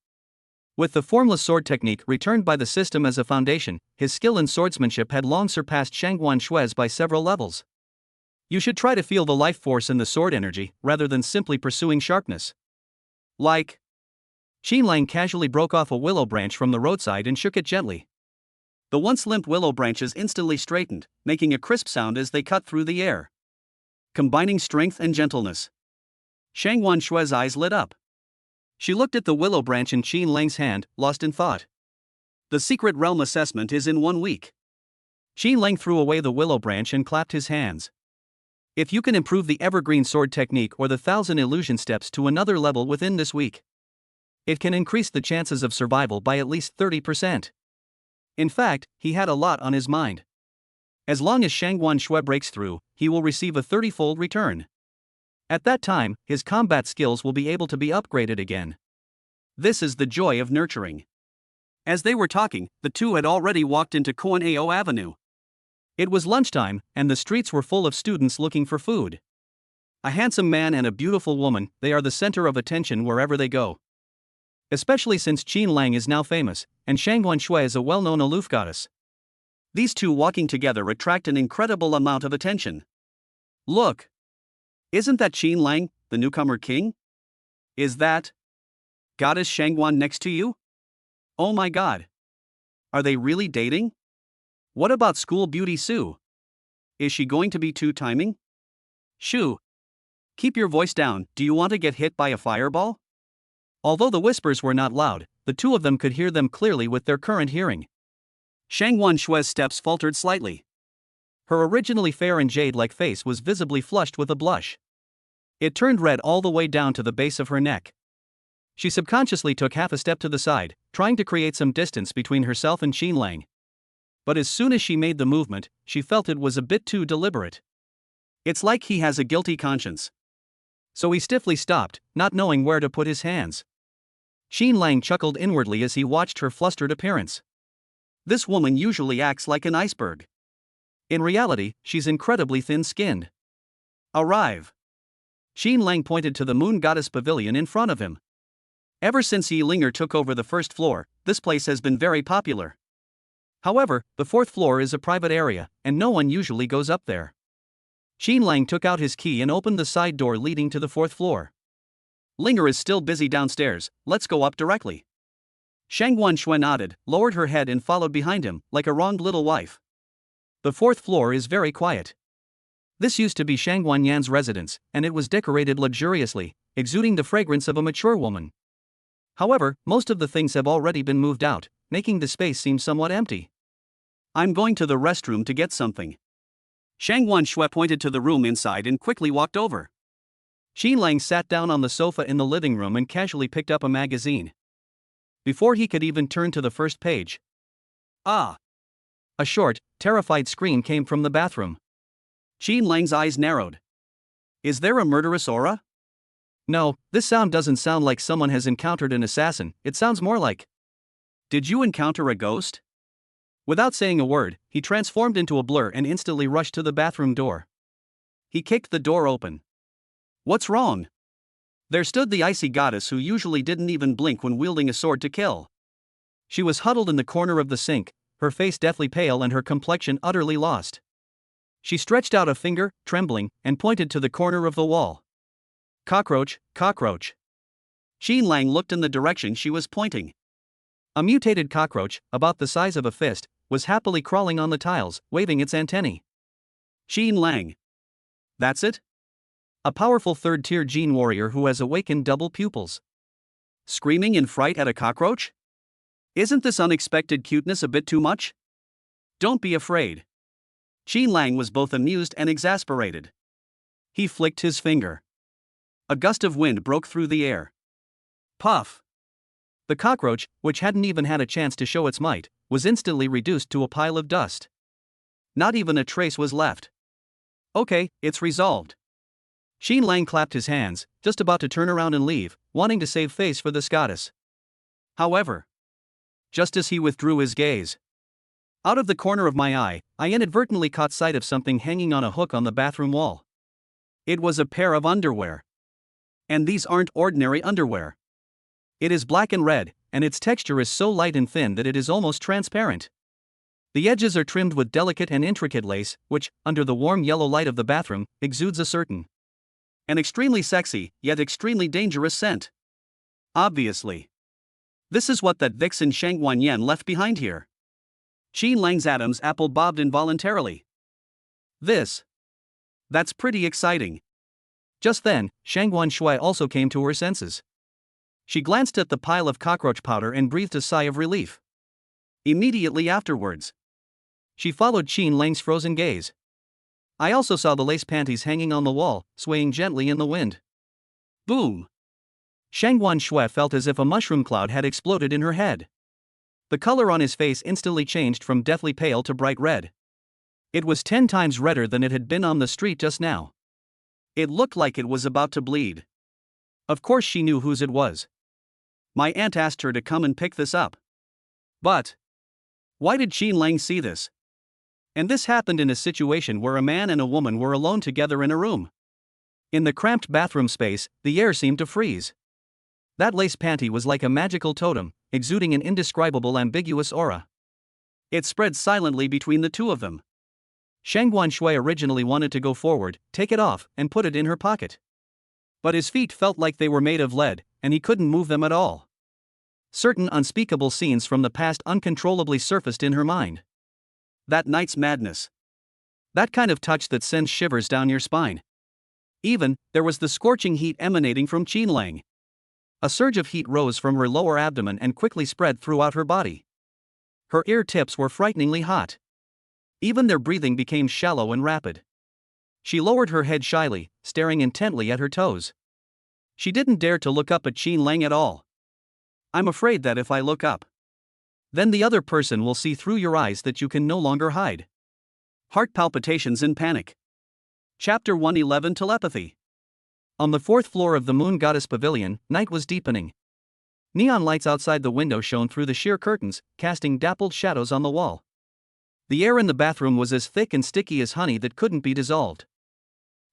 [SPEAKER 1] With the formless sword technique returned by the system as a foundation, his skill in swordsmanship had long surpassed Shangwan Shui's by several levels. You should try to feel the life force in the sword energy, rather than simply pursuing sharpness. Like. Qin Lang casually broke off a willow branch from the roadside and shook it gently. The once limp willow branches instantly straightened, making a crisp sound as they cut through the air. Combining strength and gentleness. Shangwan Shui's eyes lit up. She looked at the willow branch in Qin Lang's hand, lost in thought. The secret realm assessment is in 1 week. Qin Lang threw away the willow branch and clapped his hands. If you can improve the evergreen sword technique or the 1000 illusion steps to another level within this week, it can increase the chances of survival by at least 30%. In fact, he had a lot on his mind. As long as Shangwan Shui breaks through, he will receive a 30-fold return. At that time, his combat skills will be able to be upgraded again. This is the joy of nurturing. As they were talking, the two had already walked into Kunao Avenue. It was lunchtime, and the streets were full of students looking for food. A handsome man and a beautiful woman, they are the center of attention wherever they go. Especially since Qin Lang is now famous, and Shangwan Shui is a well-known aloof goddess. These two walking together attract an incredible amount of attention. Look! Isn't that Qin Lang, the newcomer king? Is that Goddess Shangwan next to you? Oh my god! Are they really dating? What about school beauty Su? Is she going to be two-timing? Shoo! Keep your voice down, do you want to get hit by a fireball? Although the whispers were not loud, the two of them could hear them clearly with their current hearing. Shangwan Shui's steps faltered slightly. Her originally fair and jade-like face was visibly flushed with a blush. It turned red all the way down to the base of her neck. She subconsciously took half a step to the side, trying to create some distance between herself and Qin Lang. But as soon as she made the movement, she felt it was a bit too deliberate. It's like he has a guilty conscience. So he stiffly stopped, not knowing where to put his hands. Qin Lang chuckled inwardly as he watched her flustered appearance. This woman usually acts like an iceberg. In reality, she's incredibly thin-skinned. Arrive! Qin Lang pointed to the Moon Goddess Pavilion in front of him. Ever since Linger took over the 1st floor, this place has been very popular. However, the 4th floor is a private area, and no one usually goes up there. Qin Lang took out his key and opened the side door leading to the 4th floor. Linger is still busy downstairs, let's go up directly. Shangwan Shui nodded, lowered her head and followed behind him, like a wronged little wife. The 4th floor is very quiet. This used to be Shangwan Yan's residence, and it was decorated luxuriously, exuding the fragrance of a mature woman. However, most of the things have already been moved out, making the space seem somewhat empty. I'm going to the restroom to get something. Shang Wanshui pointed to the room inside and quickly walked over. Qin Lang sat down on the sofa in the living room and casually picked up a magazine. Before he could even turn to the first page, a short, terrified scream came from the bathroom. Qin Lang's eyes narrowed. Is there a murderous aura? No, this sound doesn't sound like someone has encountered an assassin, it sounds more like. Did you encounter a ghost? Without saying a word, he transformed into a blur and instantly rushed to the bathroom door. He kicked the door open. What's wrong? There stood the icy goddess who usually didn't even blink when wielding a sword to kill. She was huddled in the corner of the sink, her face deathly pale and her complexion utterly lost. She stretched out a finger, trembling, and pointed to the corner of the wall. Cockroach, cockroach. Qin Lang looked in the direction she was pointing. A mutated cockroach, about the size of a fist, was happily crawling on the tiles, waving its antennae. Qin Lang. That's it? A powerful third-tier gene warrior who has awakened double pupils. Screaming in fright at a cockroach? Isn't this unexpected cuteness a bit too much? Don't be afraid. Qin Lang was both amused and exasperated. He flicked his finger. A gust of wind broke through the air. Puff! The cockroach, which hadn't even had a chance to show its might, was instantly reduced to a pile of dust. Not even a trace was left. Okay, it's resolved. Qin Lang clapped his hands, just about to turn around and leave, wanting to save face for this goddess. However, just as he withdrew his gaze, out of the corner of my eye, I inadvertently caught sight of something hanging on a hook on the bathroom wall. It was a pair of underwear. And these aren't ordinary underwear. It is black and red, and its texture is so light and thin that it is almost transparent. The edges are trimmed with delicate and intricate lace, which, under the warm yellow light of the bathroom, exudes a certain an extremely sexy, yet extremely dangerous scent. Obviously. This is what that vixen Shang Wanyan left behind here. Qin Lang's Adam's apple bobbed involuntarily. That's pretty exciting. Just then, Shang Wanshui also came to her senses. She glanced at the pile of cockroach powder and breathed a sigh of relief. Immediately afterwards, she followed Qin Lang's frozen gaze. I also saw the lace panties hanging on the wall, swaying gently in the wind. Boom! Shang Wanshui felt as if a mushroom cloud had exploded in her head. The color on his face instantly changed from deathly pale to bright red. It was 10 times redder than it had been on the street just now. It looked like it was about to bleed. Of course she knew whose it was. My aunt asked her to come and pick this up. But why did Qin Lang see this? And this happened in a situation where a man and a woman were alone together in a room. In the cramped bathroom space, the air seemed to freeze. That lace panty was like a magical totem, exuding an indescribable ambiguous aura. It spread silently between the two of them. Shang Wanshui originally wanted to go forward, take it off, and put it in her pocket. But his feet felt like they were made of lead, and he couldn't move them at all. Certain unspeakable scenes from the past uncontrollably surfaced in her mind. That night's madness. That kind of touch that sends shivers down your spine. Even, there was the scorching heat emanating from Qin Lang. A surge of heat rose from her lower abdomen and quickly spread throughout her body. Her ear tips were frighteningly hot. Even their breathing became shallow and rapid. She lowered her head shyly, staring intently at her toes. She didn't dare to look up at Qin Lang at all. I'm afraid that if I look up, then the other person will see through your eyes that you can no longer hide. Heart palpitations and panic. Chapter 111 Telepathy. On the 4th floor of the Moon Goddess Pavilion, night was deepening. Neon lights outside the window shone through the sheer curtains, casting dappled shadows on the wall. The air in the bathroom was as thick and sticky as honey that couldn't be dissolved.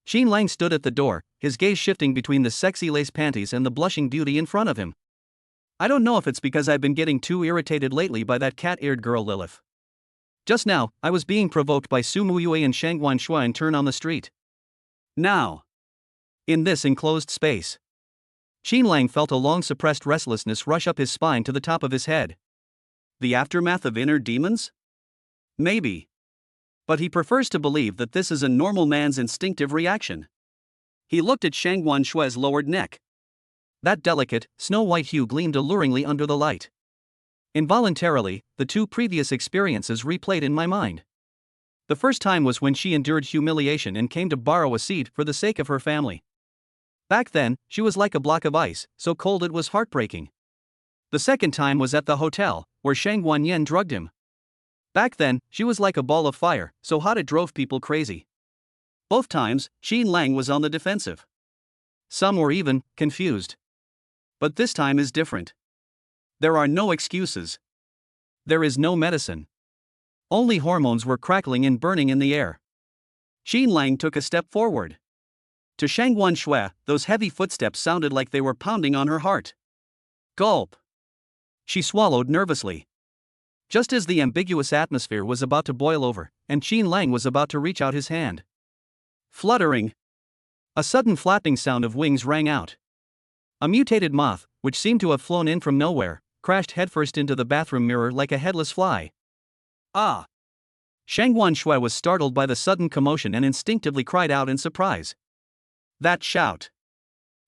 [SPEAKER 1] Qin Lang stood at the door, his gaze shifting between the sexy lace panties and the blushing beauty in front of him. I don't know if it's because I've been getting too irritated lately by that cat-eared girl Lilith. Just now, I was being provoked by Su Muyue and Shang Wanshui in turn on the street. Now, in this enclosed space, Qin Lang felt a long-suppressed restlessness rush up his spine to the top of his head. The aftermath of inner demons? Maybe. But he prefers to believe that this is a normal man's instinctive reaction. He looked at Shang Wanshui's lowered neck, That delicate, snow-white hue gleamed alluringly under the light. Involuntarily, the two previous experiences replayed in my mind. The first time was when she endured humiliation and came to borrow a seat for the sake of her family. Back then, she was like a block of ice, so cold it was heartbreaking. The second time was at the hotel, where Shang Wanyan drugged him. Back then, she was like a ball of fire, so hot it drove people crazy. Both times, Xin Lang was on the defensive. Some were even confused. But this time is different. There are no excuses. There is no medicine. Only hormones were crackling and burning in the air. Xin Lang took a step forward. To Shang Wanshui, those heavy footsteps sounded like they were pounding on her heart. Gulp. She swallowed nervously. Just as the ambiguous atmosphere was about to boil over, and Xin Lang was about to reach out his hand. Fluttering. A sudden flapping sound of wings rang out. A mutated moth, which seemed to have flown in from nowhere, crashed headfirst into the bathroom mirror like a headless fly. Ah! Shang Wanshui was startled by the sudden commotion and instinctively cried out in surprise. That shout!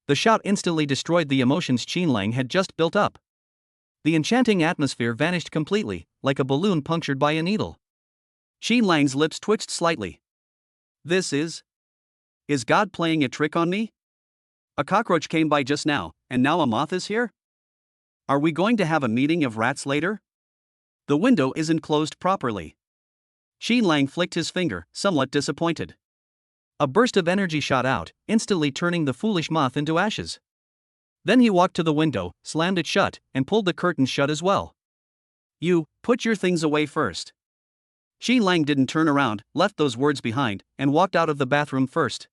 [SPEAKER 1] The shout instantly destroyed the emotions Qin Lang had just built up. The enchanting atmosphere vanished completely, like a balloon punctured by a needle. Qin Lang's lips twitched slightly. This is God playing a trick on me? A cockroach came by just now, and now a moth is here? Are we going to have a meeting of rats later? The window isn't closed properly. Qin Lang flicked his finger, somewhat disappointed. A burst of energy shot out, instantly turning the foolish moth into ashes. Then he walked to the window, slammed it shut, and pulled the curtains shut as well. You, put your things away first. Qin Lang didn't turn around, left those words behind, and walked out of the bathroom first.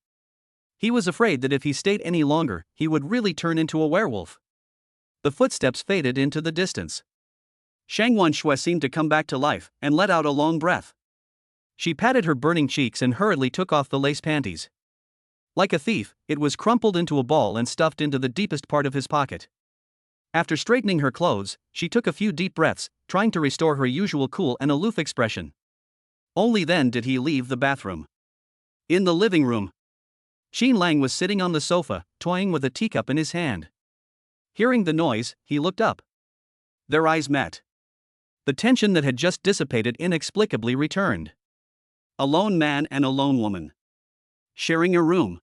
[SPEAKER 1] He was afraid that if he stayed any longer, he would really turn into a werewolf. The footsteps faded into the distance. Shang Wanshui seemed to come back to life, and let out a long breath. She patted her burning cheeks and hurriedly took off the lace panties. Like a thief, it was crumpled into a ball and stuffed into the deepest part of his pocket. After straightening her clothes, she took a few deep breaths, trying to restore her usual cool and aloof expression. Only then did he leave the bathroom. In the living room, Qin Lang was sitting on the sofa, toying with a teacup in his hand. Hearing the noise, he looked up. Their eyes met. The tension that had just dissipated inexplicably returned. A lone man and a lone woman. Sharing a room.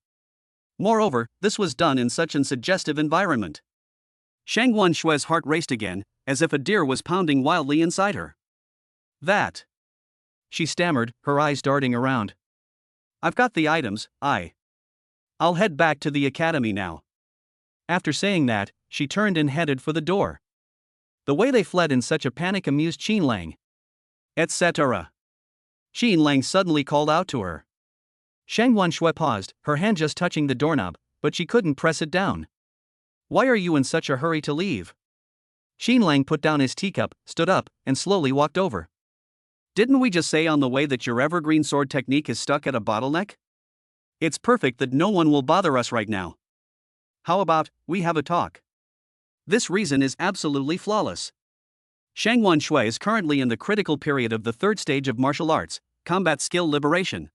[SPEAKER 1] Moreover, this was done in such an suggestive environment. Shang Wanshui's heart raced again, as if a deer was pounding wildly inside her. That. She stammered, her eyes darting around. I've got the items, I'll head back to the academy now. After saying that, she turned and headed for the door. The way they fled in such a panic amused Qin Lang. Etc. Qin Lang suddenly called out to her. Shang Wanshui paused, her hand just touching the doorknob, but she couldn't press it down. Why are you in such a hurry to leave? Qin Lang put down his teacup, stood up, and slowly walked over. Didn't we just say on the way that your evergreen sword technique is stuck at a bottleneck? It's perfect that no one will bother us right now. How about, we have a talk? This reason is absolutely flawless. Shang Wanshui is currently in the critical period of the third stage of martial arts, combat skill liberation.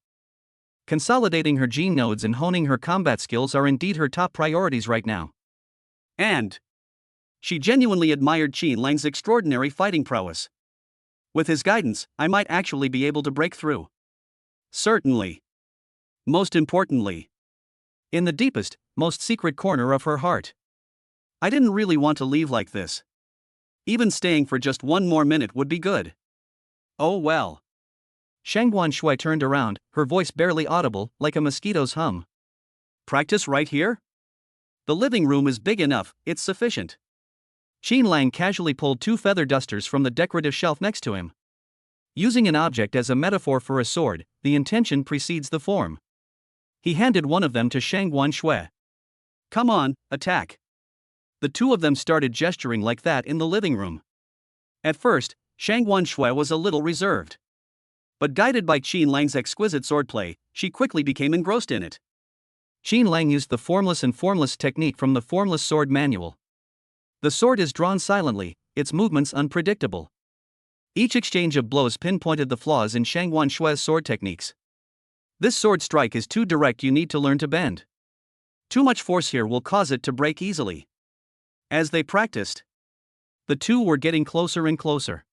[SPEAKER 1] Consolidating her gene nodes and honing her combat skills are indeed her top priorities right now. And she genuinely admired Qin Lang's extraordinary fighting prowess. With his guidance, I might actually be able to break through. Certainly. Most importantly, in the deepest, most secret corner of her heart. I didn't really want to leave like this. Even staying for just one more minute would be good. Oh well. Shang Wanshui turned around, her voice barely audible, like a mosquito's hum. Practice right here? The living room is big enough, it's sufficient. Qin Lang casually pulled two feather dusters from the decorative shelf next to him. Using an object as a metaphor for a sword, the intention precedes the form. He handed one of them to Shang Wanshui. Come on, attack. The two of them started gesturing like that in the living room. At first, Shang Wanshui was a little reserved. But guided by Qin Lang's exquisite swordplay, she quickly became engrossed in it. Qin Lang used the formless and formless technique from the Formless Sword Manual. The sword is drawn silently, its movements unpredictable. Each exchange of blows pinpointed the flaws in Shang Wanshui's sword techniques. This sword strike is too direct, you need to learn to bend. Too much force here will cause it to break easily. As they practiced, the two were getting closer and closer.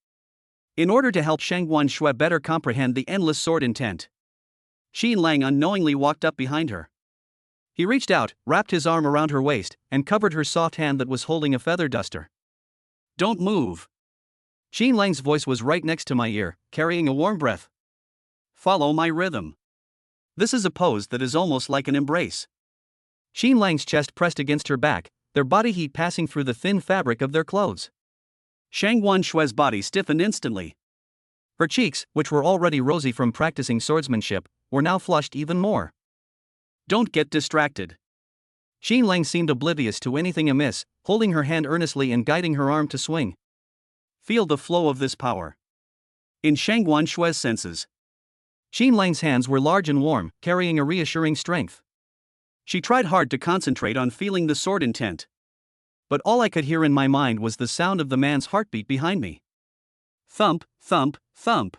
[SPEAKER 1] In order to help Shangguan Shui better comprehend the endless sword intent, Qin Lang unknowingly walked up behind her. He reached out, wrapped his arm around her waist, and covered her soft hand that was holding a feather duster. "Don't move." Qin Lang's voice was right next to my ear, carrying a warm breath. "Follow my rhythm. This is a pose that is almost like an embrace." Qin Lang's chest pressed against her back, their body heat passing through the thin fabric of their clothes. Shangguan Shui's body stiffened instantly. Her cheeks, which were already rosy from practicing swordsmanship, were now flushed even more. "Don't get distracted." Qin Lang seemed oblivious to anything amiss, holding her hand earnestly and guiding her arm to swing. "Feel the flow of this power." In Shangguan Shui's senses, Qin Lang's hands were large and warm, carrying a reassuring strength. She tried hard to concentrate on feeling the sword intent. But all I could hear in my mind was the sound of the man's heartbeat behind me. Thump, thump, thump.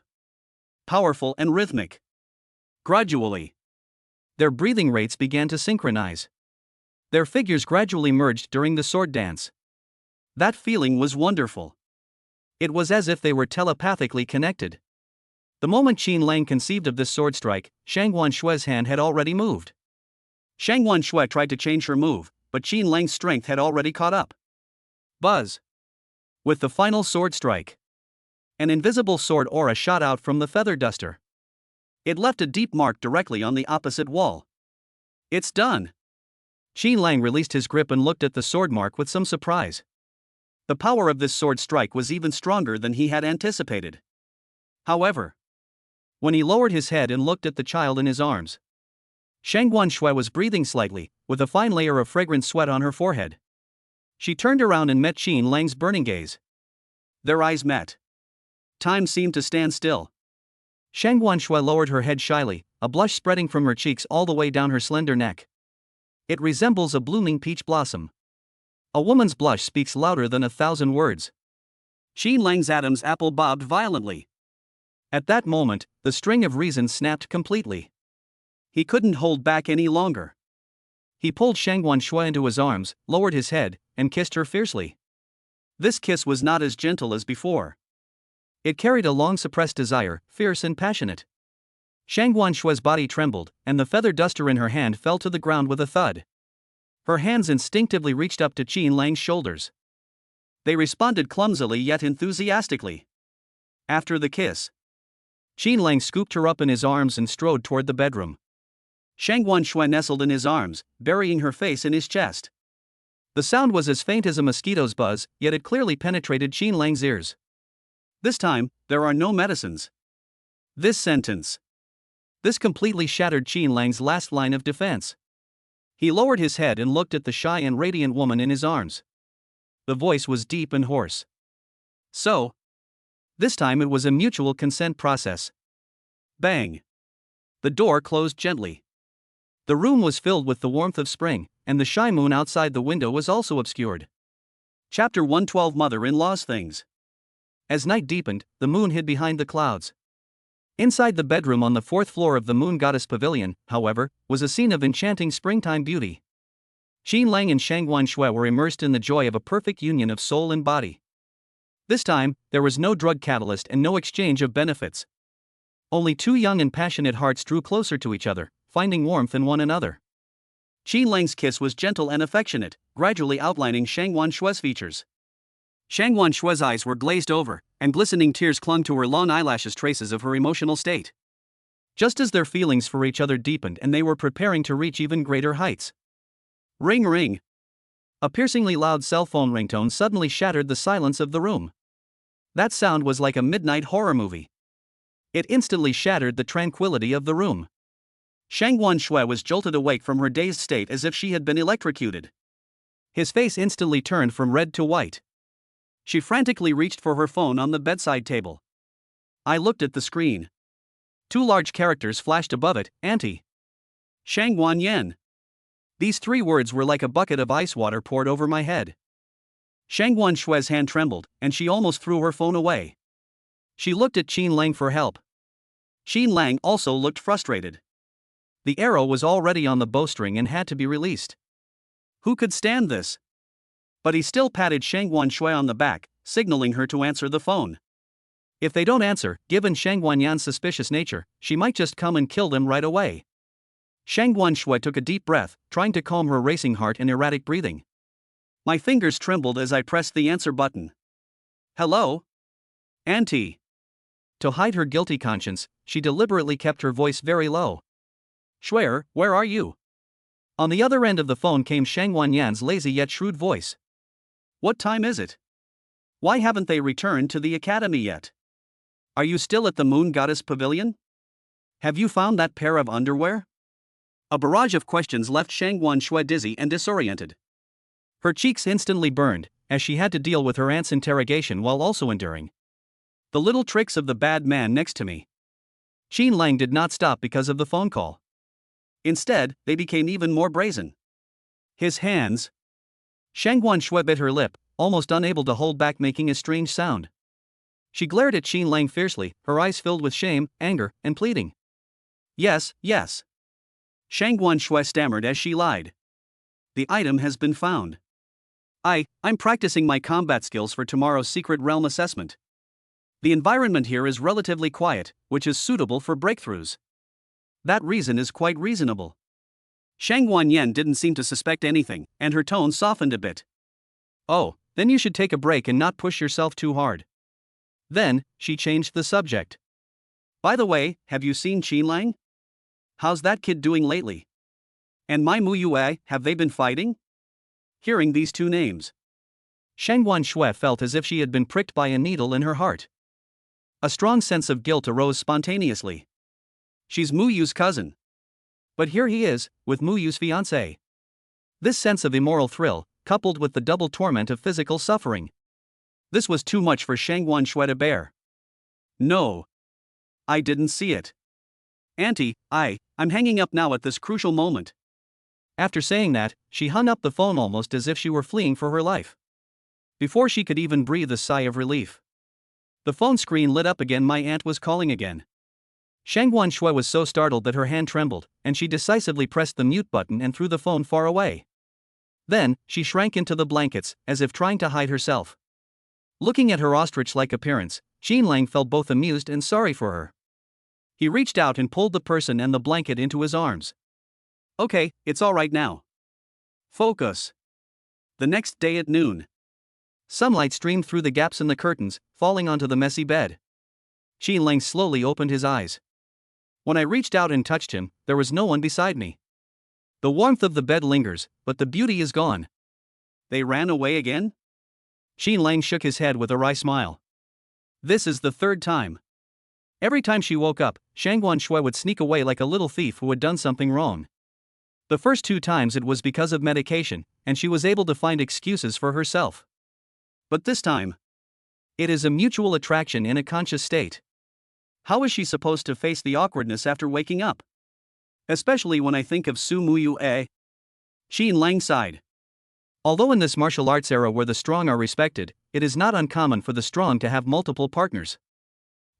[SPEAKER 1] Powerful and rhythmic. Gradually, their breathing rates began to synchronize. Their figures gradually merged during the sword dance. That feeling was wonderful. It was as if they were telepathically connected. The moment Qin Lang conceived of this sword strike, Shangguan Shui's hand had already moved. Shangguan Shui tried to change her move, but Qin Lang's strength had already caught up. Buzz! With the final sword strike, an invisible sword aura shot out from the feather duster. It left a deep mark directly on the opposite wall. "It's done." Qin Lang released his grip and looked at the sword mark with some surprise. The power of this sword strike was even stronger than he had anticipated. However, when he lowered his head and looked at the child in his arms, Shangguan Shui was breathing slightly, with a fine layer of fragrant sweat on her forehead. She turned around and met Qin Lang's burning gaze. Their eyes met. Time seemed to stand still. Shangguan Shui lowered her head shyly, a blush spreading from her cheeks all the way down her slender neck. It resembles a blooming peach blossom. A woman's blush speaks louder than 1,000 words. Qin Lang's Adam's apple bobbed violently. At that moment, the string of reason snapped completely. He couldn't hold back any longer. He pulled Shangguan Shui into his arms, lowered his head, and kissed her fiercely. This kiss was not as gentle as before. It carried a long-suppressed desire, fierce and passionate. Shangguan Shui's body trembled, and the feather duster in her hand fell to the ground with a thud. Her hands instinctively reached up to Qin Lang's shoulders. They responded clumsily yet enthusiastically. After the kiss, Qin Lang scooped her up in his arms and strode toward the bedroom. Shangguan Shui nestled in his arms, burying her face in his chest. The sound was as faint as a mosquito's buzz, yet it clearly penetrated Qin Lang's ears. "This time, there are no medicines." This sentence. This completely shattered Qin Lang's last line of defense. He lowered his head and looked at the shy and radiant woman in his arms. The voice was deep and hoarse. "So?" This time it was a mutual consent process. Bang! The door closed gently. The room was filled with the warmth of spring, and the shy moon outside the window was also obscured. Chapter 112 Mother-in-law's Things. As night deepened, the moon hid behind the clouds. Inside the bedroom on the 4th floor of the Moon Goddess Pavilion, however, was a scene of enchanting springtime beauty. Qin Lang and Shangguan Shui were immersed in the joy of a perfect union of soul and body. This time, there was no drug catalyst and no exchange of benefits. Only two young and passionate hearts drew closer to each other, finding warmth in one another. Qin Lang's kiss was gentle and affectionate, gradually outlining Shangguan Shui's features. Shangguan Shui's eyes were glazed over, and glistening tears clung to her long eyelashes, traces of her emotional state. Just as their feelings for each other deepened and they were preparing to reach even greater heights. Ring ring! A piercingly loud cell phone ringtone suddenly shattered the silence of the room. That sound was like a midnight horror movie. It instantly shattered the tranquility of the room. Shangguan Shui was jolted awake from her dazed state as if she had been electrocuted. His face instantly turned from red to white. She frantically reached for her phone on the bedside table. I looked at the screen. 2 large characters flashed above it: Auntie Shangguan Yan. These 3 words were like a bucket of ice water poured over my head. Shangguan Shui's hand trembled, and she almost threw her phone away. She looked at Qin Lang for help. Qin Lang also looked frustrated. The arrow was already on the bowstring and had to be released. Who could stand this? But he still patted Shang Guanshui on the back, signaling her to answer the phone. If they don't answer, given Shang Guanyan's suspicious nature, she might just come and kill them right away. Shang Guanshui took a deep breath, trying to calm her racing heart and erratic breathing. My fingers trembled as I pressed the answer button. Hello? Auntie. To hide her guilty conscience, she deliberately kept her voice very low. Shui'er, where are you? On the other end of the phone came Shang Guanyan's lazy yet shrewd voice. What time is it? Why haven't they returned to the academy yet? Are you still at the Moon Goddess Pavilion? Have you found that pair of underwear? A barrage of questions left Shang Guanshui dizzy and disoriented. Her cheeks instantly burned, as she had to deal with her aunt's interrogation while also enduring the little tricks of the bad man next to me. Qin Lang did not stop because of the phone call. Instead, they became even more brazen. His hands. Shang Guanshui bit her lip, almost unable to hold back making a strange sound. She glared at Qin Lang fiercely, her eyes filled with shame, anger, and pleading. Yes, yes. Shang Guanshui stammered as she lied. The item has been found. I'm practicing my combat skills for tomorrow's secret realm assessment. The environment here is relatively quiet, which is suitable for breakthroughs. That reason is quite reasonable. Shang Guanyan didn't seem to suspect anything, and her tone softened a bit. Oh, then you should take a break and not push yourself too hard. Then, she changed the subject. By the way, have you seen Qin Lang? How's that kid doing lately? And my Muyue, have they been fighting? Hearing these two names, Shang Guanshui felt as if she had been pricked by a needle in her heart. A strong sense of guilt arose spontaneously. She's Muyue's cousin. But here he is, with Muyue's fiancée. This sense of immoral thrill, coupled with the double torment of physical suffering. This was too much for Shang Guanshui to bear. No. I didn't see it. Auntie, I'm hanging up now at this crucial moment. After saying that, she hung up the phone almost as if she were fleeing for her life. Before she could even breathe a sigh of relief, the phone screen lit up again. My aunt was calling again. Shang Guanshui was so startled that her hand trembled, and she decisively pressed the mute button and threw the phone far away. Then, she shrank into the blankets, as if trying to hide herself. Looking at her ostrich-like appearance, Qin Lang felt both amused and sorry for her. He reached out and pulled the person and the blanket into his arms. Okay, it's all right now. Focus. The next day at noon. Sunlight streamed through the gaps in the curtains, falling onto the messy bed. Qin Lang slowly opened his eyes. When I reached out and touched him, there was no one beside me. The warmth of the bed lingers, but the beauty is gone. They ran away again? Qin Lang shook his head with a wry smile. This is the third time. Every time she woke up, Shang Guanshui would sneak away like a little thief who had done something wrong. The first 2 times it was because of medication, and she was able to find excuses for herself. But this time, it is a mutual attraction in a conscious state. How is she supposed to face the awkwardness after waking up? Especially when I think of Su Muyue. Qin Lang sighed. Although in this martial arts era where the strong are respected, it is not uncommon for the strong to have multiple partners.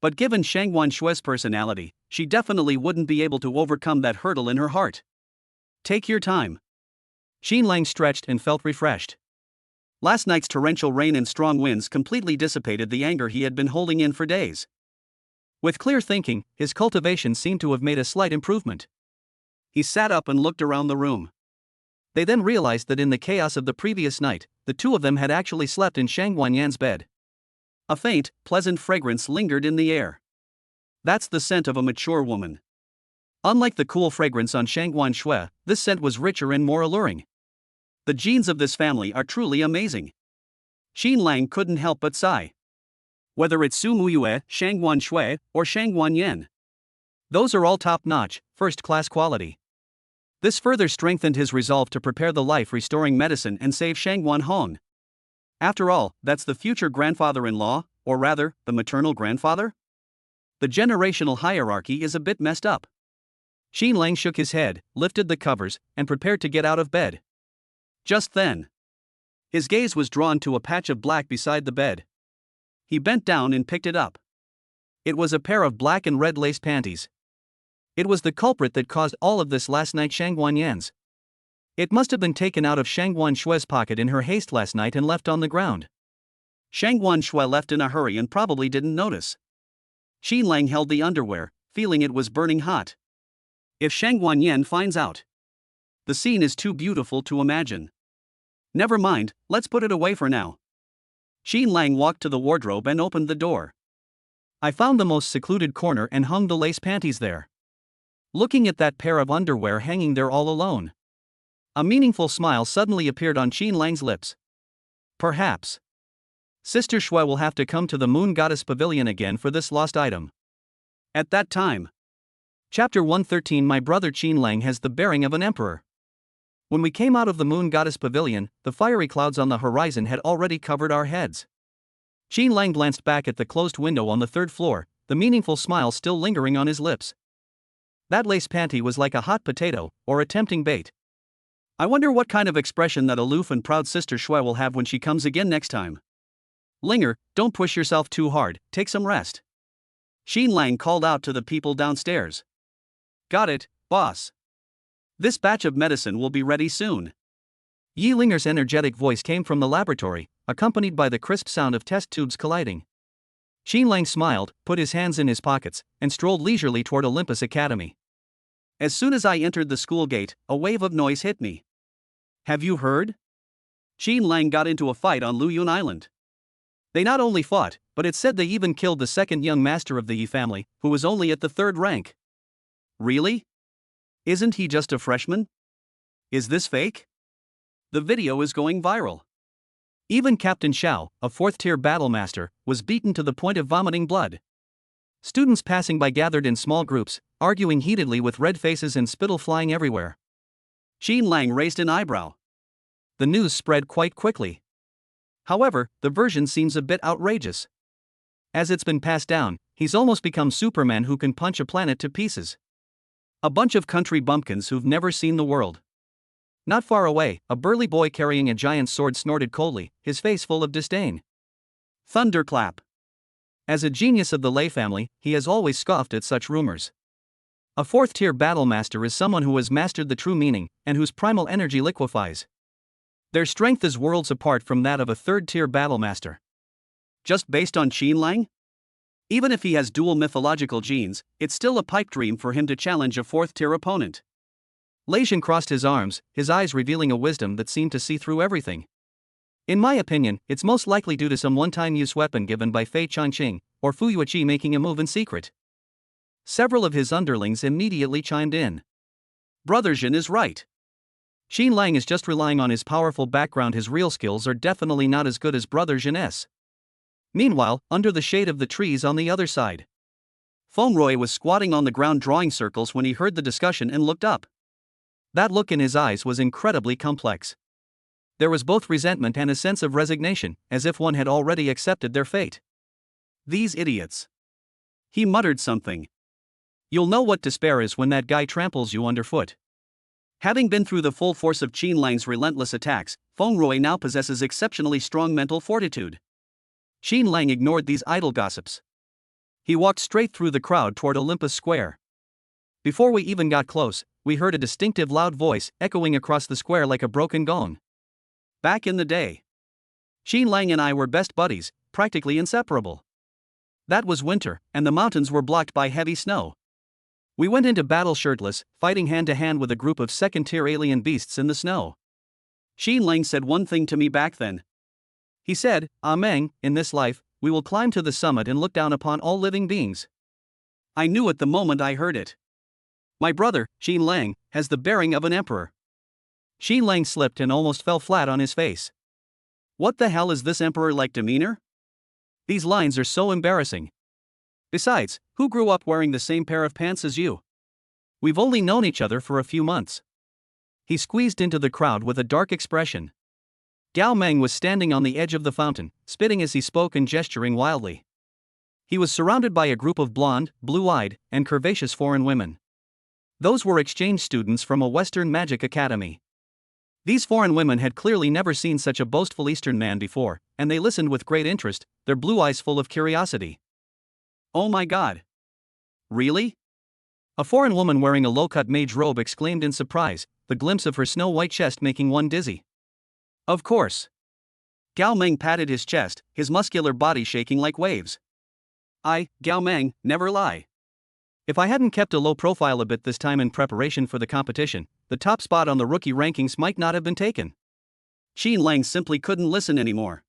[SPEAKER 1] But given Shang Guanshui's personality, she definitely wouldn't be able to overcome that hurdle in her heart. Take your time. Qin Lang stretched and felt refreshed. Last night's torrential rain and strong winds completely dissipated the anger he had been holding in for days. With clear thinking, his cultivation seemed to have made a slight improvement. He sat up and looked around the room. They then realized that in the chaos of the previous night, the two of them had actually slept in Shang Guanyan's bed. A faint, pleasant fragrance lingered in the air. That's the scent of a mature woman. Unlike the cool fragrance on Shang Guanshui, this scent was richer and more alluring. The genes of this family are truly amazing. Qin Lang couldn't help but sigh. Whether it's Su Muyue, Shang Guanshui, or Shang Guanyan, those are all top-notch, first-class quality. This further strengthened his resolve to prepare the life-restoring medicine and save Shang Guanhong. After all, that's the future grandfather-in-law, or rather, the maternal grandfather? The generational hierarchy is a bit messed up. Qin Lang shook his head, lifted the covers, and prepared to get out of bed. Just then, his gaze was drawn to a patch of black beside the bed. He bent down and picked it up. It was a pair of black and red lace panties. It was the culprit that caused all of this last night. Shang Guanyan's It must have been taken out of Shangguan Shue's pocket in her haste last night and left on the ground. Shangguan Shue left in a hurry and probably didn't notice. Xin Lang held the underwear, feeling it was burning hot. If Shangguan Yan finds out, the scene is too beautiful to imagine. Never mind, let's put it away for now. Xin Lang walked to the wardrobe and opened the door. I found the most secluded corner and hung the lace panties there. Looking at that pair of underwear hanging there all alone, a meaningful smile suddenly appeared on Xin Lang's lips. Perhaps Sister Shui will have to come to the Moon Goddess Pavilion again for this lost item. At that time. Chapter 113. My brother Xin Lang has the bearing of an emperor. When we came out of the Moon Goddess Pavilion, the fiery clouds on the horizon had already covered our heads. Xin Lang glanced back at the closed window on the third floor, the meaningful smile still lingering on his lips. That lace panty was like a hot potato, or a tempting bait. I wonder what kind of expression that aloof and proud Sister Shui will have when she comes again next time. Linger, don't push yourself too hard, take some rest. Xin Lang called out to the people downstairs. Got it, boss. This batch of medicine will be ready soon. Yi Linger's energetic voice came from the laboratory, accompanied by the crisp sound of test tubes colliding. Xin Lang smiled, put his hands in his pockets, and strolled leisurely toward Olympus Academy. As soon as I entered the school gate, a wave of noise hit me. Have you heard? Xin Lang got into a fight on Luyun Island. They not only fought, but it's said they even killed the second young master of the Yi family, who was only at the third rank. Really? Isn't he just a freshman? Is this fake? The video is going viral. Even Captain Xiao, a fourth-tier battle master, was beaten to the point of vomiting blood. Students passing by gathered in small groups, arguing heatedly with red faces and spittle flying everywhere. Xin Lang raised an eyebrow. The news spread quite quickly. However, the version seems a bit outrageous. As it's been passed down, he's almost become Superman who can punch a planet to pieces. A bunch of country bumpkins who've never seen the world. Not far away, a burly boy carrying a giant sword snorted coldly, his face full of disdain. Thunderclap. As a genius of the Lei family, he has always scoffed at such rumors. A fourth-tier battle master is someone who has mastered the true meaning, and whose primal energy liquefies. Their strength is worlds apart from that of a third-tier battle master. Just based on Xin Lang? Even if he has dual mythological genes, it's still a pipe dream for him to challenge a fourth-tier opponent. Lei Zhen crossed his arms, his eyes revealing a wisdom that seemed to see through everything. In my opinion, it's most likely due to some one-time use weapon given by Fei Changqing, or Fu Yueqi making a move in secret. Several of his underlings immediately chimed in. Brother Zhen is right. Xin Lang is just relying on his powerful background. His real skills are definitely not as good as Brother Zhen's. Meanwhile, under the shade of the trees on the other side, Feng Rui was squatting on the ground drawing circles when he heard the discussion and looked up. That look in his eyes was incredibly complex. There was both resentment and a sense of resignation, as if one had already accepted their fate. These idiots. He muttered something. You'll know what despair is when that guy tramples you underfoot. Having been through the full force of Xin Lang's relentless attacks, Feng Rui now possesses exceptionally strong mental fortitude. Xin Lang ignored these idle gossips. He walked straight through the crowd toward Olympus Square. Before we even got close, we heard a distinctive loud voice echoing across the square like a broken gong. Back in the day, Xin Lang and I were best buddies, practically inseparable. That was winter, and the mountains were blocked by heavy snow. We went into battle shirtless, fighting hand-to-hand with a group of second-tier alien beasts in the snow. Xin Lang said one thing to me back then. He said, Meng, in this life, we will climb to the summit and look down upon all living beings. I knew it the moment I heard it. My brother, Xin Lang, has the bearing of an emperor. Xin Lang slipped and almost fell flat on his face. What the hell is this emperor-like demeanor? These lines are so embarrassing. Besides, who grew up wearing the same pair of pants as you? We've only known each other for a few months. He squeezed into the crowd with a dark expression. Gao Meng was standing on the edge of the fountain, spitting as he spoke and gesturing wildly. He was surrounded by a group of blonde, blue-eyed, and curvaceous foreign women. Those were exchange students from a Western magic academy. These foreign women had clearly never seen such a boastful Eastern man before, and they listened with great interest, their blue eyes full of curiosity. Oh my God. Really? A foreign woman wearing a low-cut mage robe exclaimed in surprise, the glimpse of her snow-white chest making one dizzy. Of course. Gao Meng patted his chest, his muscular body shaking like waves. Gao Meng, never lie. If I hadn't kept a low profile a bit this time in preparation for the competition, the top spot on the rookie rankings might not have been taken. Qin Lang simply couldn't listen anymore.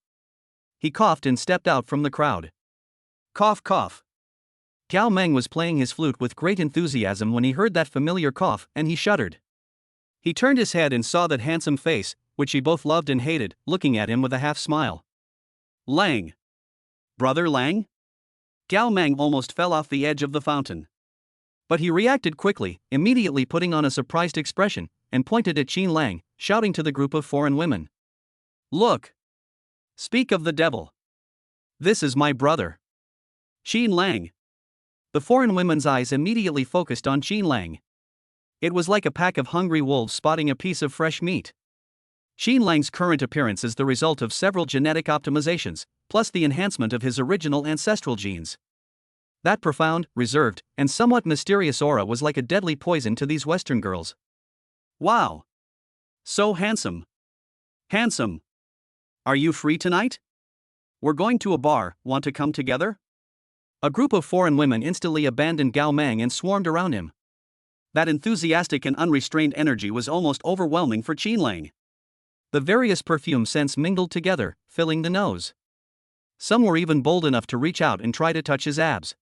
[SPEAKER 1] He coughed and stepped out from the crowd. Cough, cough. Gao Meng was playing his flute with great enthusiasm when he heard that familiar cough, and he shuddered. He turned his head and saw that handsome face, which he both loved and hated, looking at him with a half-smile. Lang. Brother Lang? Gao Meng almost fell off the edge of the fountain. But he reacted quickly, immediately putting on a surprised expression, and pointed at Qin Lang, shouting to the group of foreign women. Look! Speak of the devil! This is my brother. Qin Lang. The foreign women's eyes immediately focused on Qin Lang. It was like a pack of hungry wolves spotting a piece of fresh meat. Qin Lang's current appearance is the result of several genetic optimizations, plus the enhancement of his original ancestral genes. That profound, reserved, and somewhat mysterious aura was like a deadly poison to these Western girls. Wow! So handsome. Handsome. Are you free tonight? We're going to a bar, want to come together? A group of foreign women instantly abandoned Gao Meng and swarmed around him. That enthusiastic and unrestrained energy was almost overwhelming for Qin Lang. The various perfume scents mingled together, filling the nose. Some were even bold enough to reach out and try to touch his abs.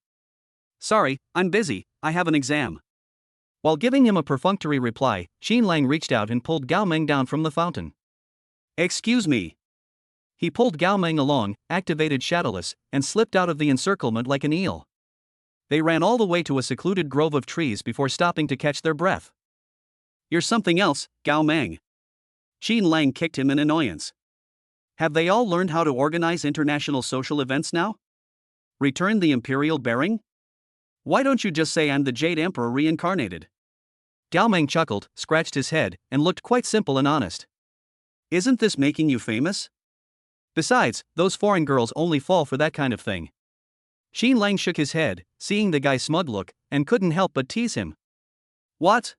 [SPEAKER 1] Sorry, I'm busy, I have an exam. While giving him a perfunctory reply, Qin Lang reached out and pulled Gao Meng down from the fountain. Excuse me. He pulled Gao Meng along, activated Shadowless, and slipped out of the encirclement like an eel. They ran all the way to a secluded grove of trees before stopping to catch their breath. You're something else, Gao Meng. Qin Lang kicked him in annoyance. Have they all learned how to organize international social events now? Return the imperial bearing? Why don't you just say I'm the Jade Emperor reincarnated? Gao Meng chuckled, scratched his head, and looked quite simple and honest. Isn't this making you famous? Besides, those foreign girls only fall for that kind of thing. Qin Lang shook his head, seeing the guy's smug look, and couldn't help but tease him. What?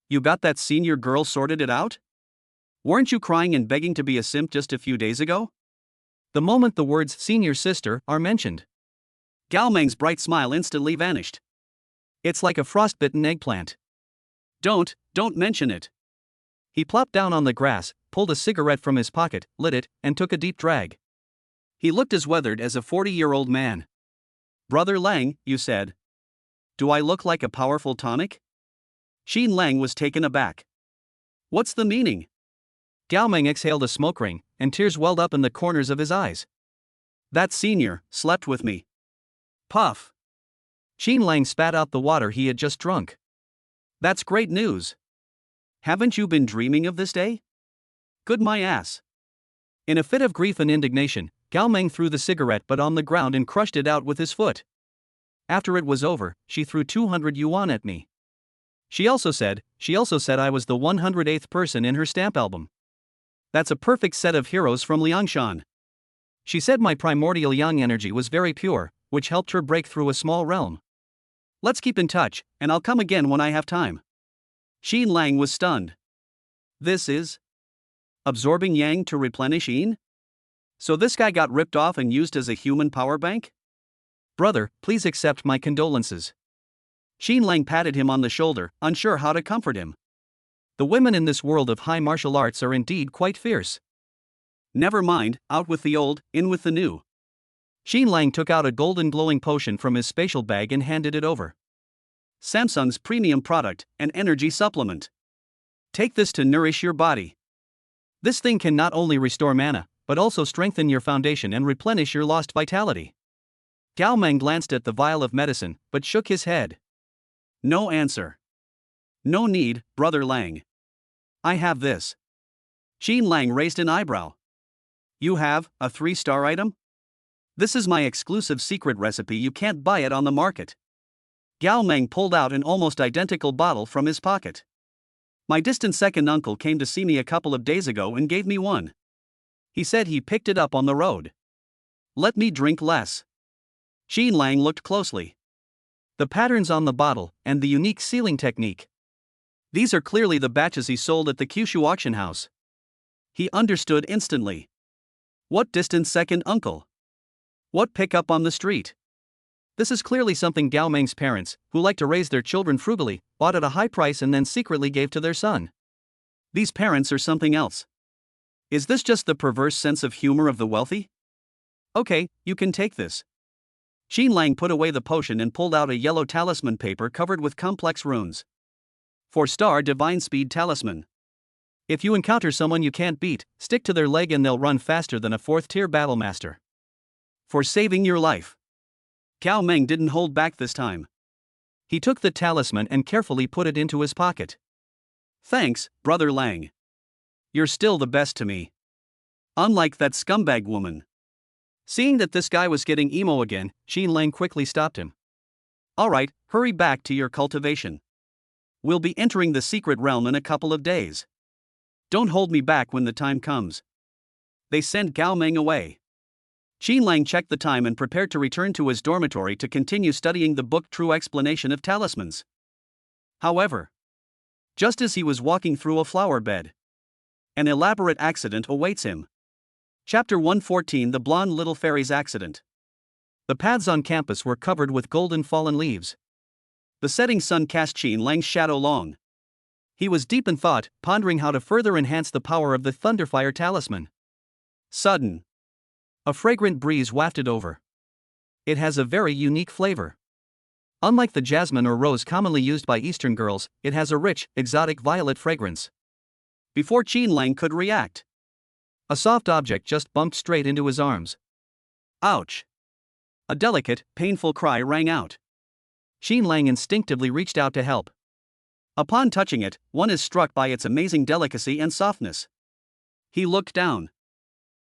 [SPEAKER 1] You got that senior girl sorted it out? Weren't you crying and begging to be a simp just a few days ago? The moment the words senior sister are mentioned, Gao Meng's bright smile instantly vanished. It's like a frostbitten eggplant. Don't mention it. He plopped down on the grass, pulled a cigarette from his pocket, lit it, and took a deep drag. He looked as weathered as a 40-year-old man. Brother Lang, you said. Do I look like a powerful tonic? Qin Lang was taken aback. What's the meaning? Gao Meng exhaled a smoke ring, and tears welled up in the corners of his eyes. That senior slept with me. Puff. Qin Lang spat out the water he had just drunk. That's great news. Haven't you been dreaming of this day? Good my ass. In a fit of grief and indignation, Gao Meng threw the cigarette butt on the ground and crushed it out with his foot. After it was over, she threw 200 yuan at me. She also said I was the 108th person in her stamp album. That's a perfect set of heroes from Liangshan. She said my primordial yang energy was very pure, which helped her break through a small realm. Let's keep in touch, and I'll come again when I have time. Qin Lang was stunned. This is absorbing yang to replenish yin? So this guy got ripped off and used as a human power bank? Brother, please accept my condolences. Qin Lang patted him on the shoulder, unsure how to comfort him. The women in this world of high martial arts are indeed quite fierce. Never mind, out with the old, in with the new. Qin Lang took out a golden glowing potion from his spatial bag and handed it over. Samsung's premium product, an energy supplement. Take this to nourish your body. This thing can not only restore mana, but also strengthen your foundation and replenish your lost vitality. Gao Meng glanced at the vial of medicine, but shook his head. No answer. No need, Brother Lang. I have this. Qin Lang raised an eyebrow. You have a 3-star item? This is my exclusive secret recipe, you can't buy it on the market. Gao Meng pulled out an almost identical bottle from his pocket. My distant second uncle came to see me a couple of days ago and gave me one. He said he picked it up on the road. Let me drink less. Qin Lang looked closely. The patterns on the bottle, and the unique sealing technique. These are clearly the batches he sold at the Kyushu auction house. He understood instantly. What distant second uncle? What pickup on the street? This is clearly something Gao Meng's parents, who like to raise their children frugally, bought at a high price and then secretly gave to their son. These parents are something else. Is this just the perverse sense of humor of the wealthy? Okay, you can take this. Xin Lang put away the potion and pulled out a yellow talisman paper covered with complex runes. 4-star Divine Speed Talisman. If you encounter someone you can't beat, stick to their leg and they'll run faster than a 4th-tier battlemaster. For saving your life. Gao Meng didn't hold back this time. He took the talisman and carefully put it into his pocket. Thanks, Brother Lang. You're still the best to me. Unlike that scumbag woman. Seeing that this guy was getting emo again, Xin Lang quickly stopped him. Alright, hurry back to your cultivation. We'll be entering the secret realm in a couple of days. Don't hold me back when the time comes. They sent Gao Meng away. Xin Lang checked the time and prepared to return to his dormitory to continue studying the book True Explanation of Talismans. However, just as he was walking through a flower bed, an elaborate accident awaits him. Chapter 114: The Blonde Little Fairy's Accident. The paths on campus were covered with golden fallen leaves. The setting sun cast Xin Lang's shadow long. He was deep in thought, pondering how to further enhance the power of the Thunderfire Talisman. Sudden, a fragrant breeze wafted over. It has a very unique flavor. Unlike the jasmine or rose commonly used by Eastern girls, it has a rich, exotic violet fragrance. Before Xin Lang could react, a soft object just bumped straight into his arms. Ouch! A delicate, painful cry rang out. Xin Lang instinctively reached out to help. Upon touching it, one is struck by its amazing delicacy and softness. He looked down.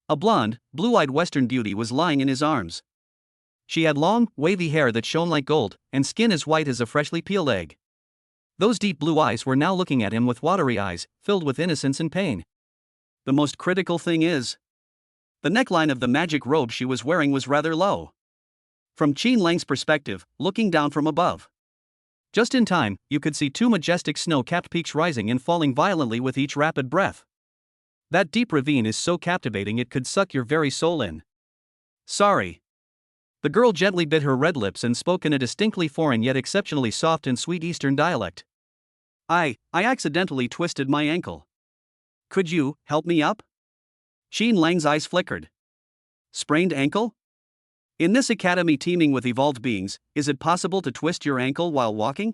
[SPEAKER 1] A blonde, blue-eyed Western beauty was lying in his arms. She had long, wavy hair that shone like gold, and skin as white as a freshly peeled egg. Those deep blue eyes were now looking at him with watery eyes, filled with innocence and pain. The most critical thing is, the neckline of the magic robe she was wearing was rather low. From Xin Lang's perspective, looking down from above, just in time, you could see 2 majestic snow-capped peaks rising and falling violently with each rapid breath. That deep ravine is so captivating it could suck your very soul in. Sorry. The girl gently bit her red lips and spoke in a distinctly foreign yet exceptionally soft and sweet Eastern dialect. I accidentally twisted my ankle. Could you help me up? Xin Lang's eyes flickered. Sprained ankle? In this academy teeming with evolved beings, is it possible to twist your ankle while walking?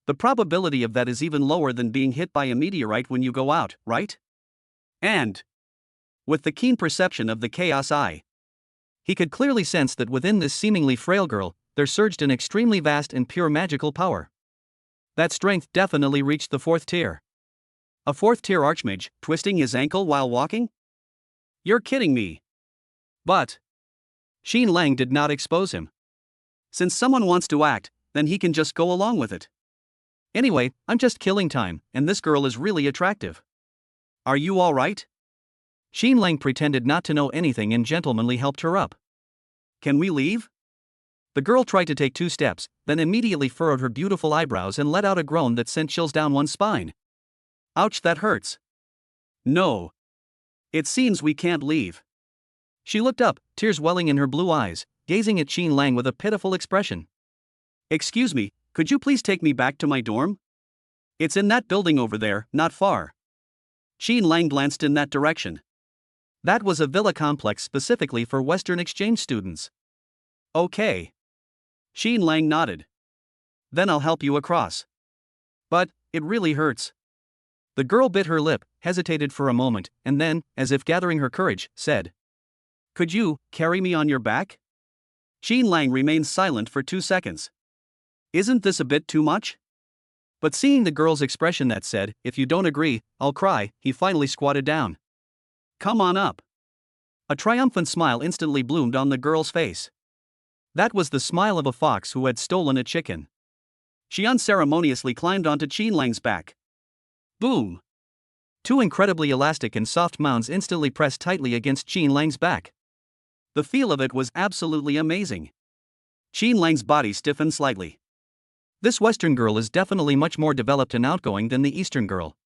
[SPEAKER 1] The probability of that is even lower than being hit by a meteorite when you go out, right? And, with the keen perception of the chaos eye, he could clearly sense that within this seemingly frail girl, there surged an extremely vast and pure magical power. That strength definitely reached the 4th tier. A 4th-tier archmage, twisting his ankle while walking? You're kidding me. But Xin Lang did not expose him. Since someone wants to act, then he can just go along with it. Anyway, I'm just killing time, and this girl is really attractive. Are you alright? Xin Lang pretended not to know anything and gentlemanly helped her up. Can we leave? The girl tried to take 2 steps, then immediately furrowed her beautiful eyebrows and let out a groan that sent chills down one's spine. Ouch, that hurts. No. It seems we can't leave. She looked up, tears welling in her blue eyes, gazing at Xin Lang with a pitiful expression. Excuse me, could you please take me back to my dorm? It's in that building over there, not far. Xin Lang glanced in that direction. That was a villa complex specifically for Western exchange students. Okay. Xin Lang nodded. Then I'll help you across. But, it really hurts. The girl bit her lip, hesitated for a moment, and then, as if gathering her courage, said, Could you carry me on your back? Xin Lang remained silent for 2 seconds. Isn't this a bit too much? But seeing the girl's expression that said, if you don't agree, I'll cry, he finally squatted down. Come on up. A triumphant smile instantly bloomed on the girl's face. That was the smile of a fox who had stolen a chicken. She unceremoniously climbed onto Xin Lang's back. Boom! 2 incredibly elastic and soft mounds instantly pressed tightly against Xin Lang's back. The feel of it was absolutely amazing. Xin Lang's body stiffened slightly. This Western girl is definitely much more developed and outgoing than the Eastern girl.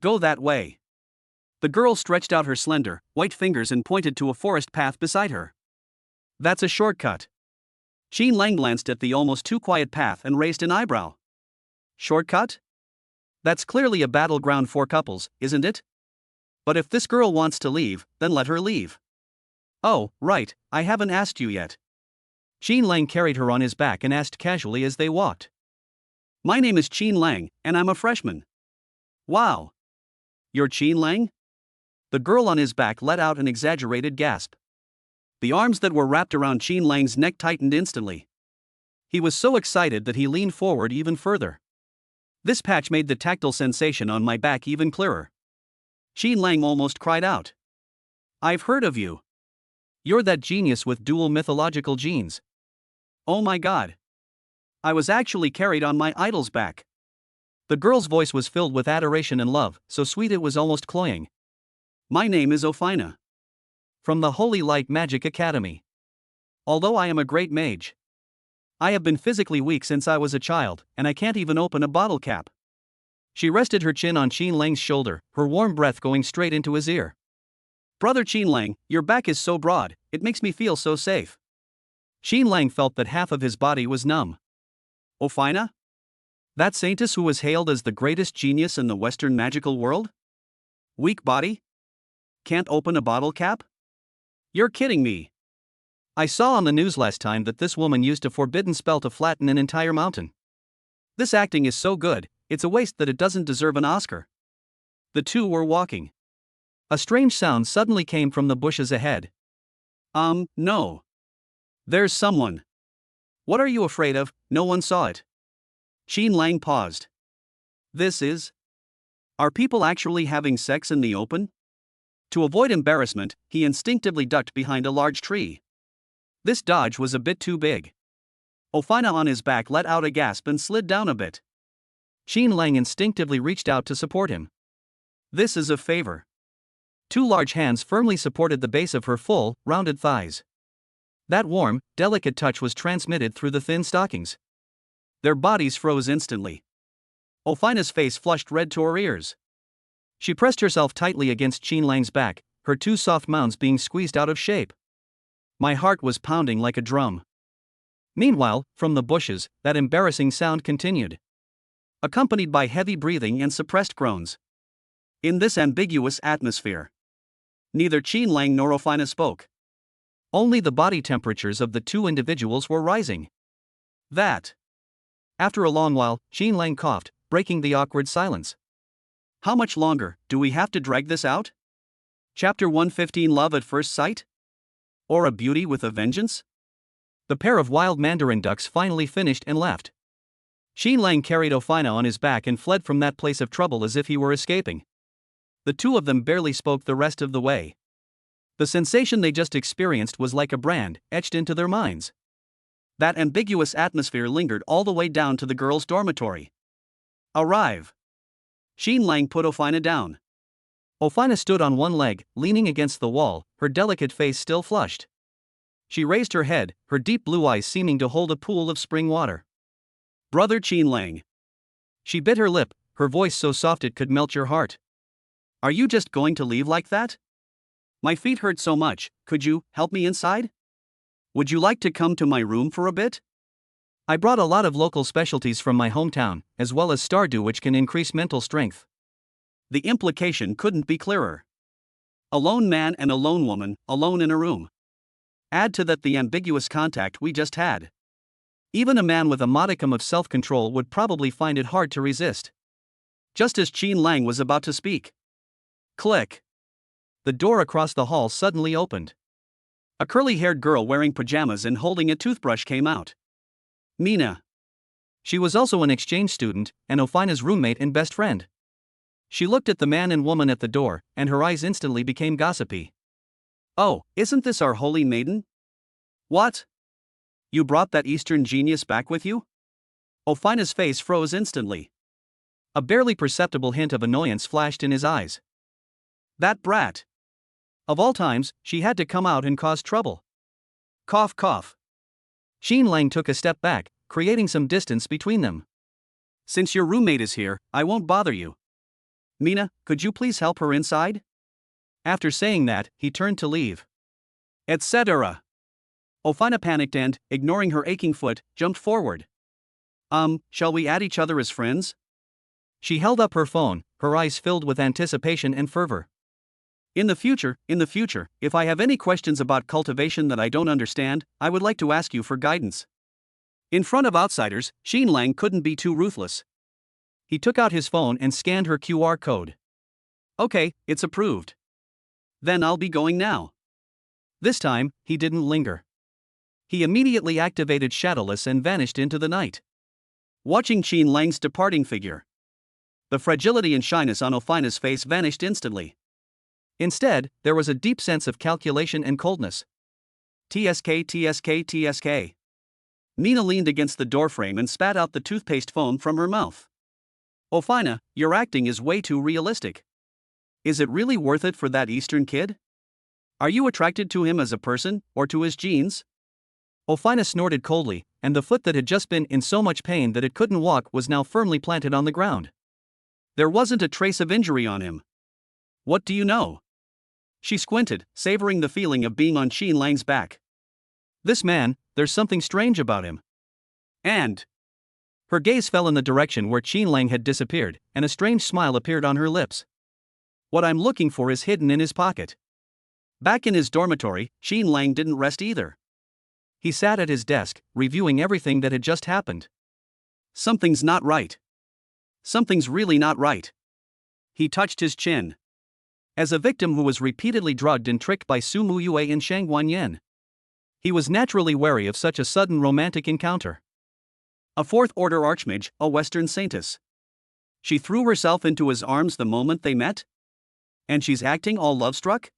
[SPEAKER 1] Go that way. The girl stretched out her slender, white fingers and pointed to a forest path beside her. That's a shortcut. Qin Lang glanced at the almost too quiet path and raised an eyebrow. Shortcut? That's clearly a battleground for couples, isn't it? But if this girl wants to leave, then let her leave. Oh, right, I haven't asked you yet. Qin Lang carried her on his back and asked casually as they walked. My name is Qin Lang, and I'm a freshman. Wow. You're Qin Lang? The girl on his back let out an exaggerated gasp. The arms that were wrapped around Qin Lang's neck tightened instantly. He was so excited that he leaned forward even further. This patch made the tactile sensation on my back even clearer. Qin Lang almost cried out. I've heard of you. You're that genius with dual mythological genes. Oh my god. I was actually carried on my idol's back. The girl's voice was filled with adoration and love, so sweet it was almost cloying. My name is Ophina. From the Holy Light Magic Academy. Although I am a great mage, I have been physically weak since I was a child, and I can't even open a bottle cap. She rested her chin on Qin Lang's shoulder, her warm breath going straight into his ear. Brother Qin Lang, your back is so broad, it makes me feel so safe. Qin Lang felt that half of his body was numb. Ophina? That saintess who was hailed as the greatest genius in the Western magical world? Weak body? Can't open a bottle cap? You're kidding me. I saw on the news last time that this woman used a forbidden spell to flatten an entire mountain. This acting is so good, it's a waste that it doesn't deserve an Oscar. The two were walking. A strange sound suddenly came from the bushes ahead. No. There's someone. What are you afraid of? No one saw it. Qin Lang paused. This is? Are people actually having sex in the open? To avoid embarrassment, he instinctively ducked behind a large tree. This dodge was a bit too big. Ophina on his back let out a gasp and slid down a bit. Qin Lang instinctively reached out to support him. This is a favor. Two large hands firmly supported the base of her full, rounded thighs. That warm, delicate touch was transmitted through the thin stockings. Their bodies froze instantly. Ophina's face flushed red to her ears. She pressed herself tightly against Qin Lang's back, her two soft mounds being squeezed out of shape. My heart was pounding like a drum. Meanwhile, from the bushes, that embarrassing sound continued, accompanied by heavy breathing and suppressed groans. In this ambiguous atmosphere, neither Qin Lang nor Ophina spoke. Only the body temperatures of the two individuals were rising. That. After a long while, Qin Lang coughed, breaking the awkward silence. How much longer do we have to drag this out? Chapter 115 Love at First Sight? Or a beauty with a vengeance? The pair of wild mandarin ducks finally finished and left. Qin Lang carried Ophina on his back and fled from that place of trouble as if he were escaping. The two of them barely spoke the rest of the way. The sensation they just experienced was like a brand etched into their minds. That ambiguous atmosphere lingered all the way down to the girls' dormitory. Arrive. Qin Lang put Ophina down. Ophina stood on one leg, leaning against the wall, her delicate face still flushed. She raised her head, her deep blue eyes seeming to hold a pool of spring water. Brother Qin Lang. She bit her lip, her voice so soft it could melt your heart. Are you just going to leave like that? My feet hurt so much, could you help me inside? Would you like to come to my room for a bit? I brought a lot of local specialties from my hometown, as well as Stardew which can increase mental strength. The implication couldn't be clearer. A lone man and a lone woman, alone in a room. Add to that the ambiguous contact we just had. Even a man with a modicum of self-control would probably find it hard to resist. Just as Qin Lang was about to speak. Click. The door across the hall suddenly opened. A curly-haired girl wearing pajamas and holding a toothbrush came out. Mina. She was also an exchange student, and Ophina's roommate and best friend. She looked at the man and woman at the door, and her eyes instantly became gossipy. Oh, isn't this our holy maiden? What? You brought that Eastern genius back with you? Ophina's face froze instantly. A barely perceptible hint of annoyance flashed in his eyes. That brat. Of all times, she had to come out and cause trouble. Cough cough. Qin Lang took a step back, creating some distance between them. Since your roommate is here, I won't bother you. Mina, could you please help her inside? After saying that, he turned to leave. Etc. Ofina panicked and, ignoring her aching foot, jumped forward. Shall we add each other as friends? She held up her phone, her eyes filled with anticipation and fervor. In the future, if I have any questions about cultivation that I don't understand, I would like to ask you for guidance. In front of outsiders, Xin Lang couldn't be too ruthless. He took out his phone and scanned her QR code. Okay, it's approved. Then I'll be going now. This time, he didn't linger. He immediately activated Shadowless and vanished into the night. Watching Xin Lang's departing figure, the fragility and shyness on Ofina's face vanished instantly. Instead, there was a deep sense of calculation and coldness. TSK. Nina leaned against the doorframe and spat out the toothpaste foam from her mouth. Ofina, your acting is way too realistic. Is it really worth it for that Eastern kid? Are you attracted to him as a person, or to his genes? Ofina snorted coldly, and the foot that had just been in so much pain that it couldn't walk was now firmly planted on the ground. There wasn't a trace of injury on him. What do you know? She squinted, savoring the feeling of being on Xin Lang's back. This man, there's something strange about him. And her gaze fell in the direction where Xin Lang had disappeared, and a strange smile appeared on her lips. What I'm looking for is hidden in his pocket. Back in his dormitory, Xin Lang didn't rest either. He sat at his desk, reviewing everything that had just happened. Something's not right. Something's really not right. He touched his chin. As a victim who was repeatedly drugged and tricked by Su Muyue and Shang Wanyan, he was naturally wary of such a sudden romantic encounter. A fourth-order archmage, a Western saintess. She threw herself into his arms the moment they met? And she's acting all love-struck?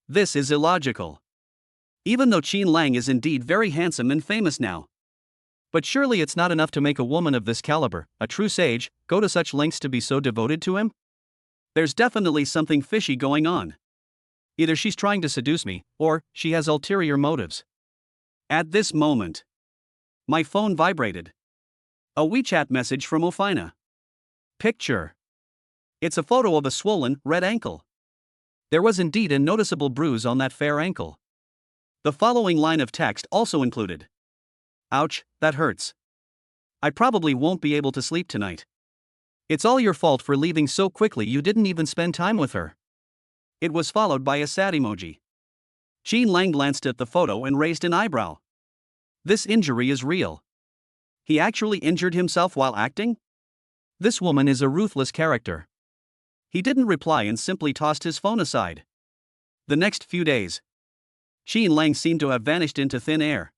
[SPEAKER 1] This is illogical. Even though Xin Lang is indeed very handsome and famous now. But surely it's not enough to make a woman of this caliber, a true sage, go to such lengths to be so devoted to him? There's definitely something fishy going on. Either she's trying to seduce me, or she has ulterior motives. At this moment, my phone vibrated. A WeChat message from Ofina. Picture. It's a photo of a swollen, red ankle. There was indeed a noticeable bruise on that fair ankle. The following line of text also included. Ouch, that hurts. I probably won't be able to sleep tonight. It's all your fault for leaving so quickly, you didn't even spend time with her. It was followed by a sad emoji. Xin Lang glanced at the photo and raised an eyebrow. This injury is real. He actually injured himself while acting? This woman is a ruthless character. He didn't reply and simply tossed his phone aside. The next few days, Xin Lang seemed to have vanished into thin air.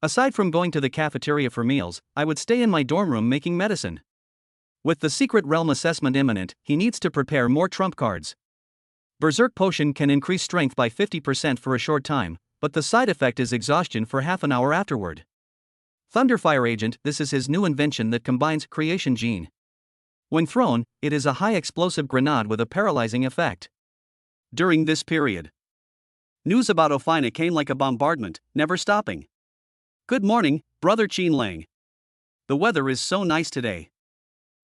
[SPEAKER 1] Aside from going to the cafeteria for meals, I would stay in my dorm room making medicine. With the secret realm assessment imminent, he needs to prepare more trump cards. Berserk Potion can increase strength by 50% for a short time, but the side effect is exhaustion for half an hour afterward. Thunderfire Agent, this is his new invention that combines creation gene. When thrown, it is a high explosive grenade with a paralyzing effect. During this period, news about Ofina came like a bombardment, never stopping. Good morning, brother Xin Lang. The weather is so nice today.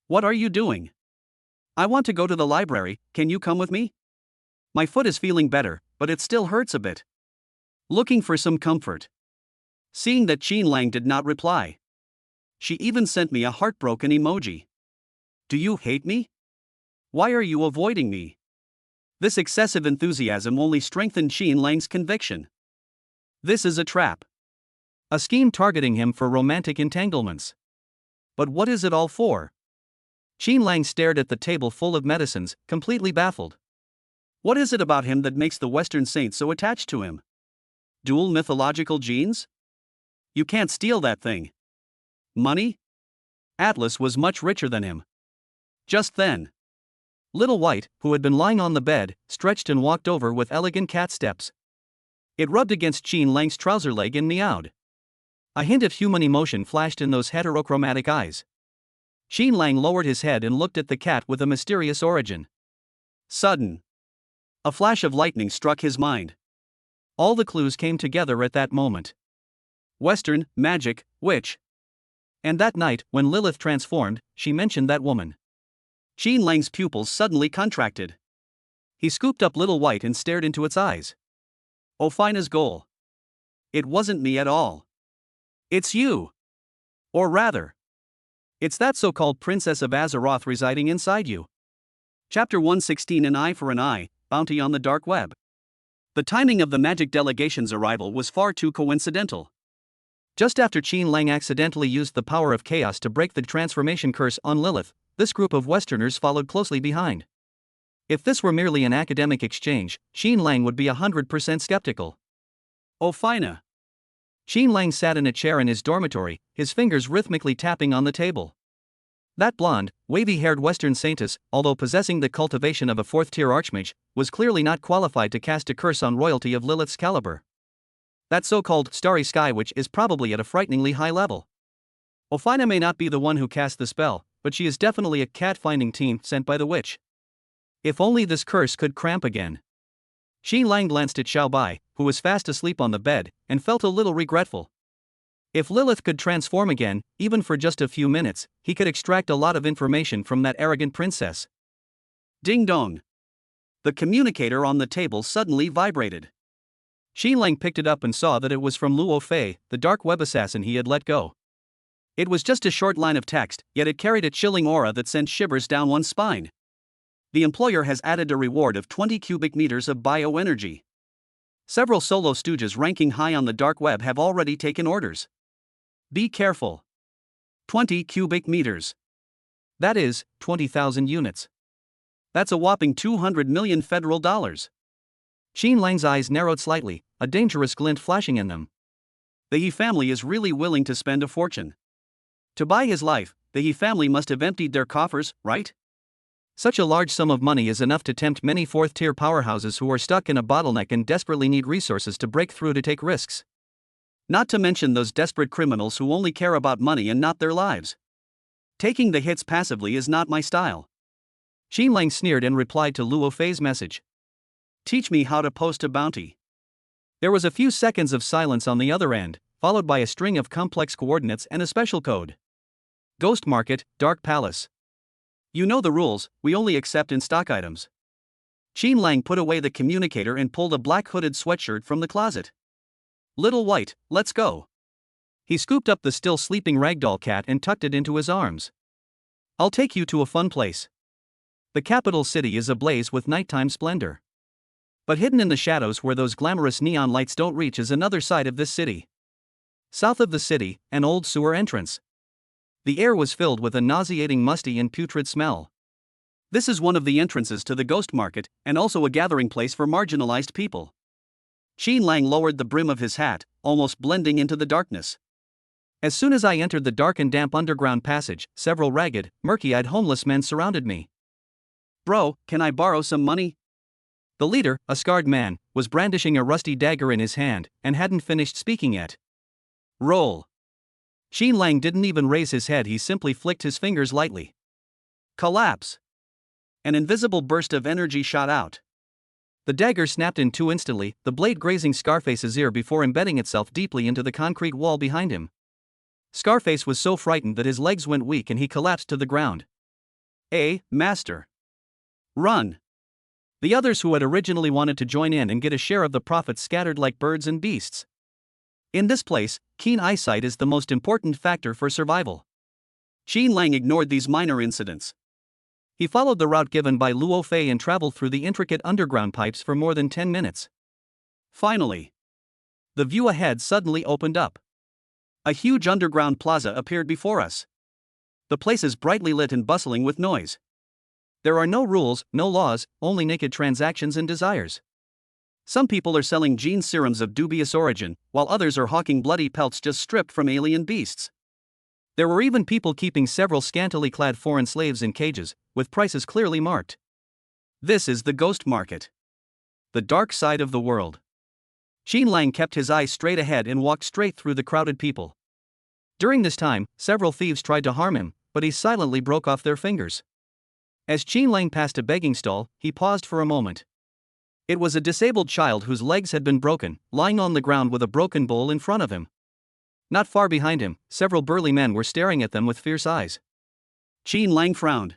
[SPEAKER 1] What are you doing? I want to go to the library, can you come with me? My foot is feeling better, but it still hurts a bit. Looking for some comfort. Seeing that Xin Lang did not reply, she even sent me a heartbroken emoji. Do you hate me? Why are you avoiding me? This excessive enthusiasm only strengthened Xin Lang's conviction. This is a trap. A scheme targeting him for romantic entanglements. But what is it all for? Xin Lang stared at the table full of medicines, completely baffled. What is it about him that makes the Western saint so attached to him? Dual mythological genes? You can't steal that thing. Money? Atlas was much richer than him. Just then, Little White, who had been lying on the bed, stretched and walked over with elegant cat steps. It rubbed against Xin Lang's trouser leg and meowed. A hint of human emotion flashed in those heterochromatic eyes. Xin Lang lowered his head and looked at the cat with a mysterious origin. Sudden. A flash of lightning struck his mind. All the clues came together at that moment. Western, magic, witch. And that night, when Lilith transformed, she mentioned that woman. Qin Lang's pupils suddenly contracted. He scooped up Little White and stared into its eyes. Oh, fine as goal. It wasn't me at all. It's you. Or rather, it's that so-called Princess of Azeroth residing inside you. Chapter 116, An Eye for an Eye, Bounty on the Dark Web. The timing of the magic delegation's arrival was far too coincidental. Just after Qin Lang accidentally used the power of chaos to break the transformation curse on Lilith, this group of Westerners followed closely behind. If this were merely an academic exchange, Qin Lang would be 100% skeptical. Oh, fina. Qin Lang sat in a chair in his dormitory, his fingers rhythmically tapping on the table. That blonde, wavy-haired Western saintess, although possessing the cultivation of a fourth-tier archmage, was clearly not qualified to cast a curse on royalty of Lilith's caliber. That so-called starry sky witch is probably at a frighteningly high level. Ofina may not be the one who cast the spell, but she is definitely a cat-finding team sent by the witch. If only this curse could cramp again. Qin Lang glanced at Xiao Bai, who was fast asleep on the bed, and felt a little regretful. If Lilith could transform again, even for just a few minutes, he could extract a lot of information from that arrogant princess. Ding dong. The communicator on the table suddenly vibrated. Qin Lang picked it up and saw that it was from Luo Fei, the dark web assassin he had let go. It was just a short line of text, yet it carried a chilling aura that sent shivers down one's spine. The employer has added a reward of 20 cubic meters of bioenergy. Several solo stooges ranking high on the dark web have already taken orders. Be careful. 20 cubic meters. That is, 20,000 units. That's a whopping 200 million federal dollars. Qin Lang's eyes narrowed slightly, a dangerous glint flashing in them. The He family is really willing to spend a fortune. To buy his life, the He family must have emptied their coffers, right? Such a large sum of money is enough to tempt many fourth-tier powerhouses who are stuck in a bottleneck and desperately need resources to break through to take risks. Not to mention those desperate criminals who only care about money and not their lives. Taking the hits passively is not my style. Qin Lang sneered and replied to Luo Fei's message. Teach me how to post a bounty. There was a few seconds of silence on the other end, followed by a string of complex coordinates and a special code. Ghost Market, Dark Palace. You know the rules, we only accept in stock items. Qin Lang put away the communicator and pulled a black hooded sweatshirt from the closet. Little White, let's go. He scooped up the still sleeping ragdoll cat and tucked it into his arms. I'll take you to a fun place. The capital city is ablaze with nighttime splendor. But hidden in the shadows where those glamorous neon lights don't reach is another side of this city. South of the city, an old sewer entrance. The air was filled with a nauseating musty and putrid smell. This is one of the entrances to the Ghost Market, and also a gathering place for marginalized people. Qin Lang lowered the brim of his hat, almost blending into the darkness. As soon as I entered the dark and damp underground passage, several ragged, murky-eyed homeless men surrounded me. Bro, can I borrow some money? The leader, a scarred man, was brandishing a rusty dagger in his hand, and hadn't finished speaking yet. Roll. Qin Lang didn't even raise his head, he simply flicked his fingers lightly. Collapse. An invisible burst of energy shot out. The dagger snapped in two instantly, the blade grazing Scarface's ear before embedding itself deeply into the concrete wall behind him. Scarface was so frightened that his legs went weak and he collapsed to the ground. Master. Run. The others who had originally wanted to join in and get a share of the profits scattered like birds and beasts. In this place, keen eyesight is the most important factor for survival. Qin Lang ignored these minor incidents. He followed the route given by Luo Fei and traveled through the intricate underground pipes for more than 10 minutes. Finally, the view ahead suddenly opened up. A huge underground plaza appeared before us. The place is brightly lit and bustling with noise. There are no rules, no laws, only naked transactions and desires. Some people are selling gene serums of dubious origin, while others are hawking bloody pelts just stripped from alien beasts. There were even people keeping several scantily clad foreign slaves in cages, with prices clearly marked. This is the Ghost Market. The dark side of the world. Qin Lang kept his eyes straight ahead and walked straight through the crowded people. During this time, several thieves tried to harm him, but he silently broke off their fingers. As Qin Lang passed a begging stall, he paused for a moment. It was a disabled child whose legs had been broken, lying on the ground with a broken bowl in front of him. Not far behind him, several burly men were staring at them with fierce eyes. Qin Lang frowned.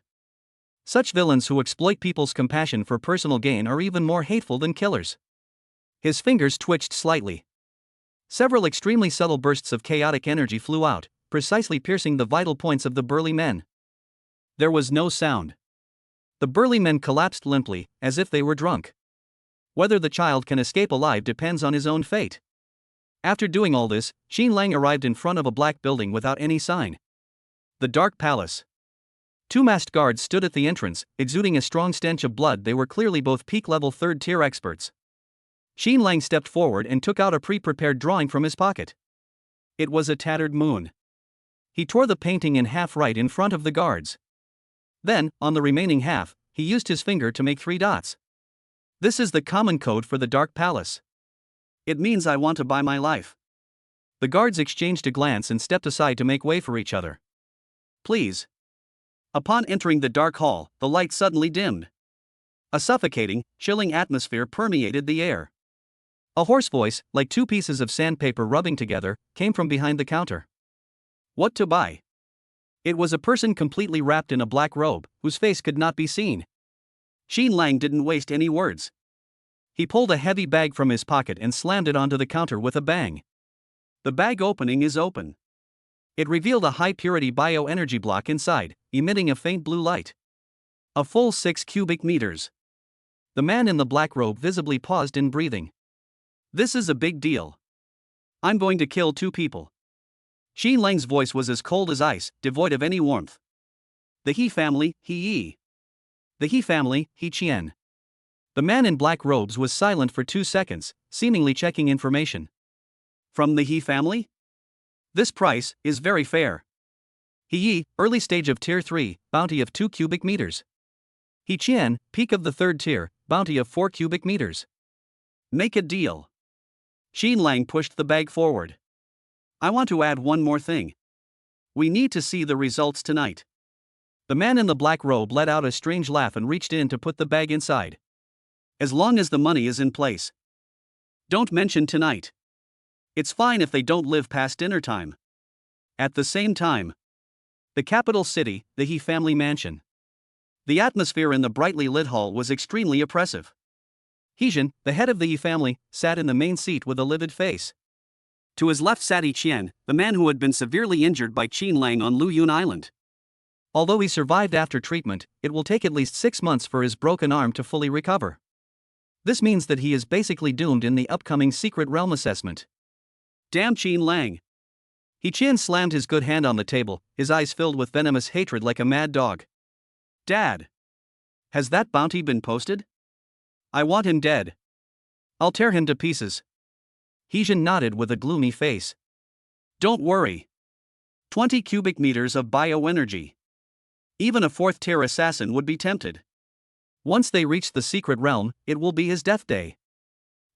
[SPEAKER 1] Such villains who exploit people's compassion for personal gain are even more hateful than killers. His fingers twitched slightly. Several extremely subtle bursts of chaotic energy flew out, precisely piercing the vital points of the burly men. There was no sound. The burly men collapsed limply, as if they were drunk. Whether the child can escape alive depends on his own fate. After doing all this, Qin Lang arrived in front of a black building without any sign. The Dark Palace. Two masked guards stood at the entrance, exuding a strong stench of blood. They were clearly both peak-level third-tier experts. Qin Lang stepped forward and took out a pre-prepared drawing from his pocket. It was a tattered moon. He tore the painting in half right in front of the guards. Then, on the remaining half, he used his finger to make 3 dots. This is the common code for the Dark Palace. It means I want to buy my life. The guards exchanged a glance and stepped aside to make way for each other. Please. Upon entering the dark hall, the light suddenly dimmed. A suffocating, chilling atmosphere permeated the air. A hoarse voice, like 2 pieces of sandpaper rubbing together, came from behind the counter. What to buy? It was a person completely wrapped in a black robe, whose face could not be seen. Qin Lang didn't waste any words. He pulled a heavy bag from his pocket and slammed it onto the counter with a bang. The bag opening is open. It revealed a high-purity bioenergy block inside, emitting a faint blue light. A full 6 cubic meters. The man in the black robe visibly paused in breathing. This is a big deal. I'm going to kill 2 people. Qin Lang's voice was as cold as ice, devoid of any warmth. The He family, He Yi. The He family, He Qian. The man in black robes was silent for 2 seconds, seemingly checking information. From the He family? This price is very fair. He Yi, early stage of tier 3, bounty of 2 cubic meters. He Qian, peak of the 3rd tier, bounty of 4 cubic meters. Make a deal. Qin Lang pushed the bag forward. I want to add one more thing. We need to see the results tonight. The man in the black robe let out a strange laugh and reached in to put the bag inside. As long as the money is in place. Don't mention tonight. It's fine if they don't live past dinner time. At the same time. The capital city, the He family mansion. The atmosphere in the brightly lit hall was extremely oppressive. Heijin, the head of the He family, sat in the main seat with a livid face. To his left sat He Qian, the man who had been severely injured by Qin Lang on Luyun Island. Although he survived after treatment, it will take at least 6 months for his broken arm to fully recover. This means that he is basically doomed in the upcoming Secret Realm assessment. Damn Qin Lang. He Qian slammed his good hand on the table, his eyes filled with venomous hatred like a mad dog. Dad. Has that bounty been posted? I want him dead. I'll tear him to pieces. Heijin nodded with a gloomy face. Don't worry. 20 cubic meters of bioenergy. Even a 4th-tier assassin would be tempted. Once they reach the secret realm, it will be his death day.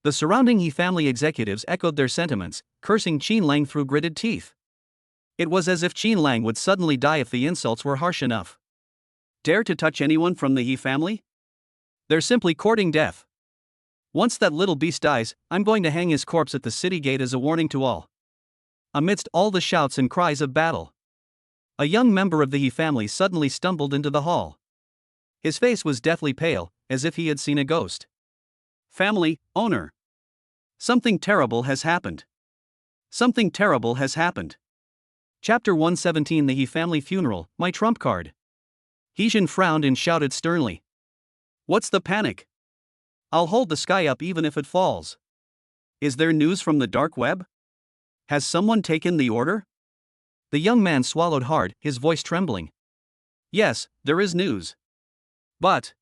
[SPEAKER 1] The surrounding He family executives echoed their sentiments, cursing Qin Lang through gritted teeth. It was as if Qin Lang would suddenly die if the insults were harsh enough. Dare to touch anyone from the He family? They're simply courting death. Once that little beast dies, I'm going to hang his corpse at the city gate as a warning to all. Amidst all the shouts and cries of battle, a young member of the He family suddenly stumbled into the hall. His face was deathly pale, as if he had seen a ghost. Family, owner. Something terrible has happened. Something terrible has happened. Chapter 117 The He family funeral, my trump card. Heijin frowned and shouted sternly. What's the panic? I'll hold the sky up even if it falls. Is there news from the dark web? Has someone taken the order? The young man swallowed hard, his voice trembling. Yes, there is news. But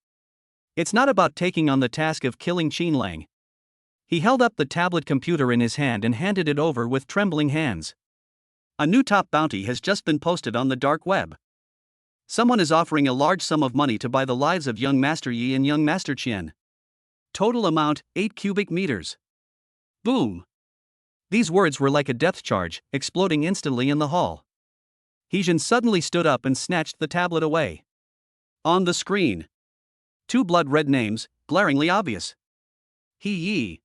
[SPEAKER 1] it's not about taking on the task of killing Qin Lang. He held up the tablet computer in his hand and handed it over with trembling hands. A new top bounty has just been posted on the dark web. Someone is offering a large sum of money to buy the lives of young Master Yi and young Master Qian. Total amount, 8 cubic meters. Boom. These words were like a depth charge, exploding instantly in the hall. Heijin suddenly stood up and snatched the tablet away. On the screen, 2 blood-red names, glaringly obvious. He Yi.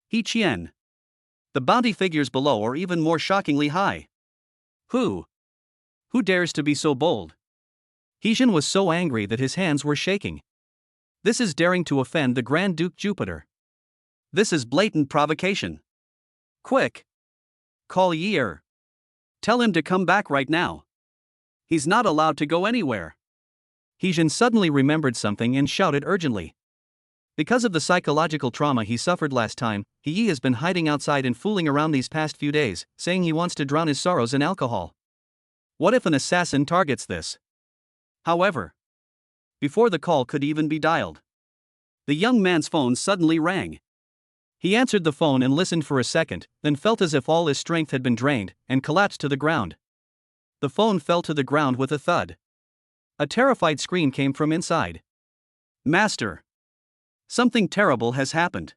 [SPEAKER 1] He Qian. The bounty figures below are even more shockingly high. Who? Who dares to be so bold? Heijin was so angry that his hands were shaking. This is daring to offend the Grand Duke Jupiter. This is blatant provocation. Quick! Call Yi. Tell him to come back right now. He's not allowed to go anywhere. Heijin suddenly remembered something and shouted urgently. Because of the psychological trauma he suffered last time, Yi has been hiding outside and fooling around these past few days, saying he wants to drown his sorrows in alcohol. What if an assassin targets this? However, before the call could even be dialed, the young man's phone suddenly rang. He answered the phone and listened for a second, then felt as if all his strength had been drained, and collapsed to the ground. The phone fell to the ground with a thud. A terrified scream came from inside. Master! Something terrible has happened.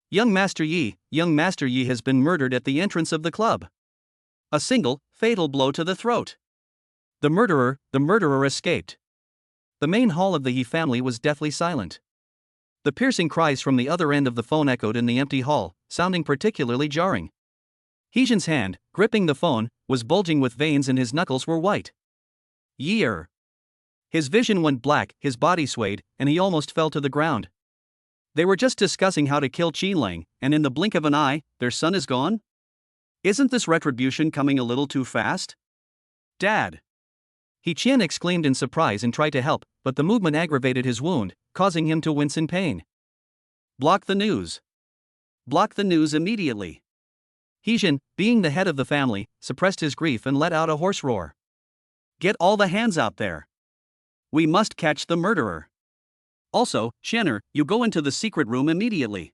[SPEAKER 1] Young Master Yi has been murdered at the entrance of the club. A single, fatal blow to the throat. The murderer escaped. The main hall of the Yi family was deathly silent. The piercing cries from the other end of the phone echoed in the empty hall, sounding particularly jarring. Heijin's hand, gripping the phone, was bulging with veins and his knuckles were white. Yi. His vision went black, his body swayed, and he almost fell to the ground. They were just discussing how to kill Qinlang, and in the blink of an eye, their son is gone? Isn't this retribution coming a little too fast? Dad! Qian exclaimed in surprise and tried to help, but the movement aggravated his wound, causing him to wince in pain. Block the news. Block the news immediately. Heijin, being the head of the family, suppressed his grief and let out a hoarse roar. Get all the hands out there. We must catch the murderer. Also, Qianer, you go into the secret room immediately.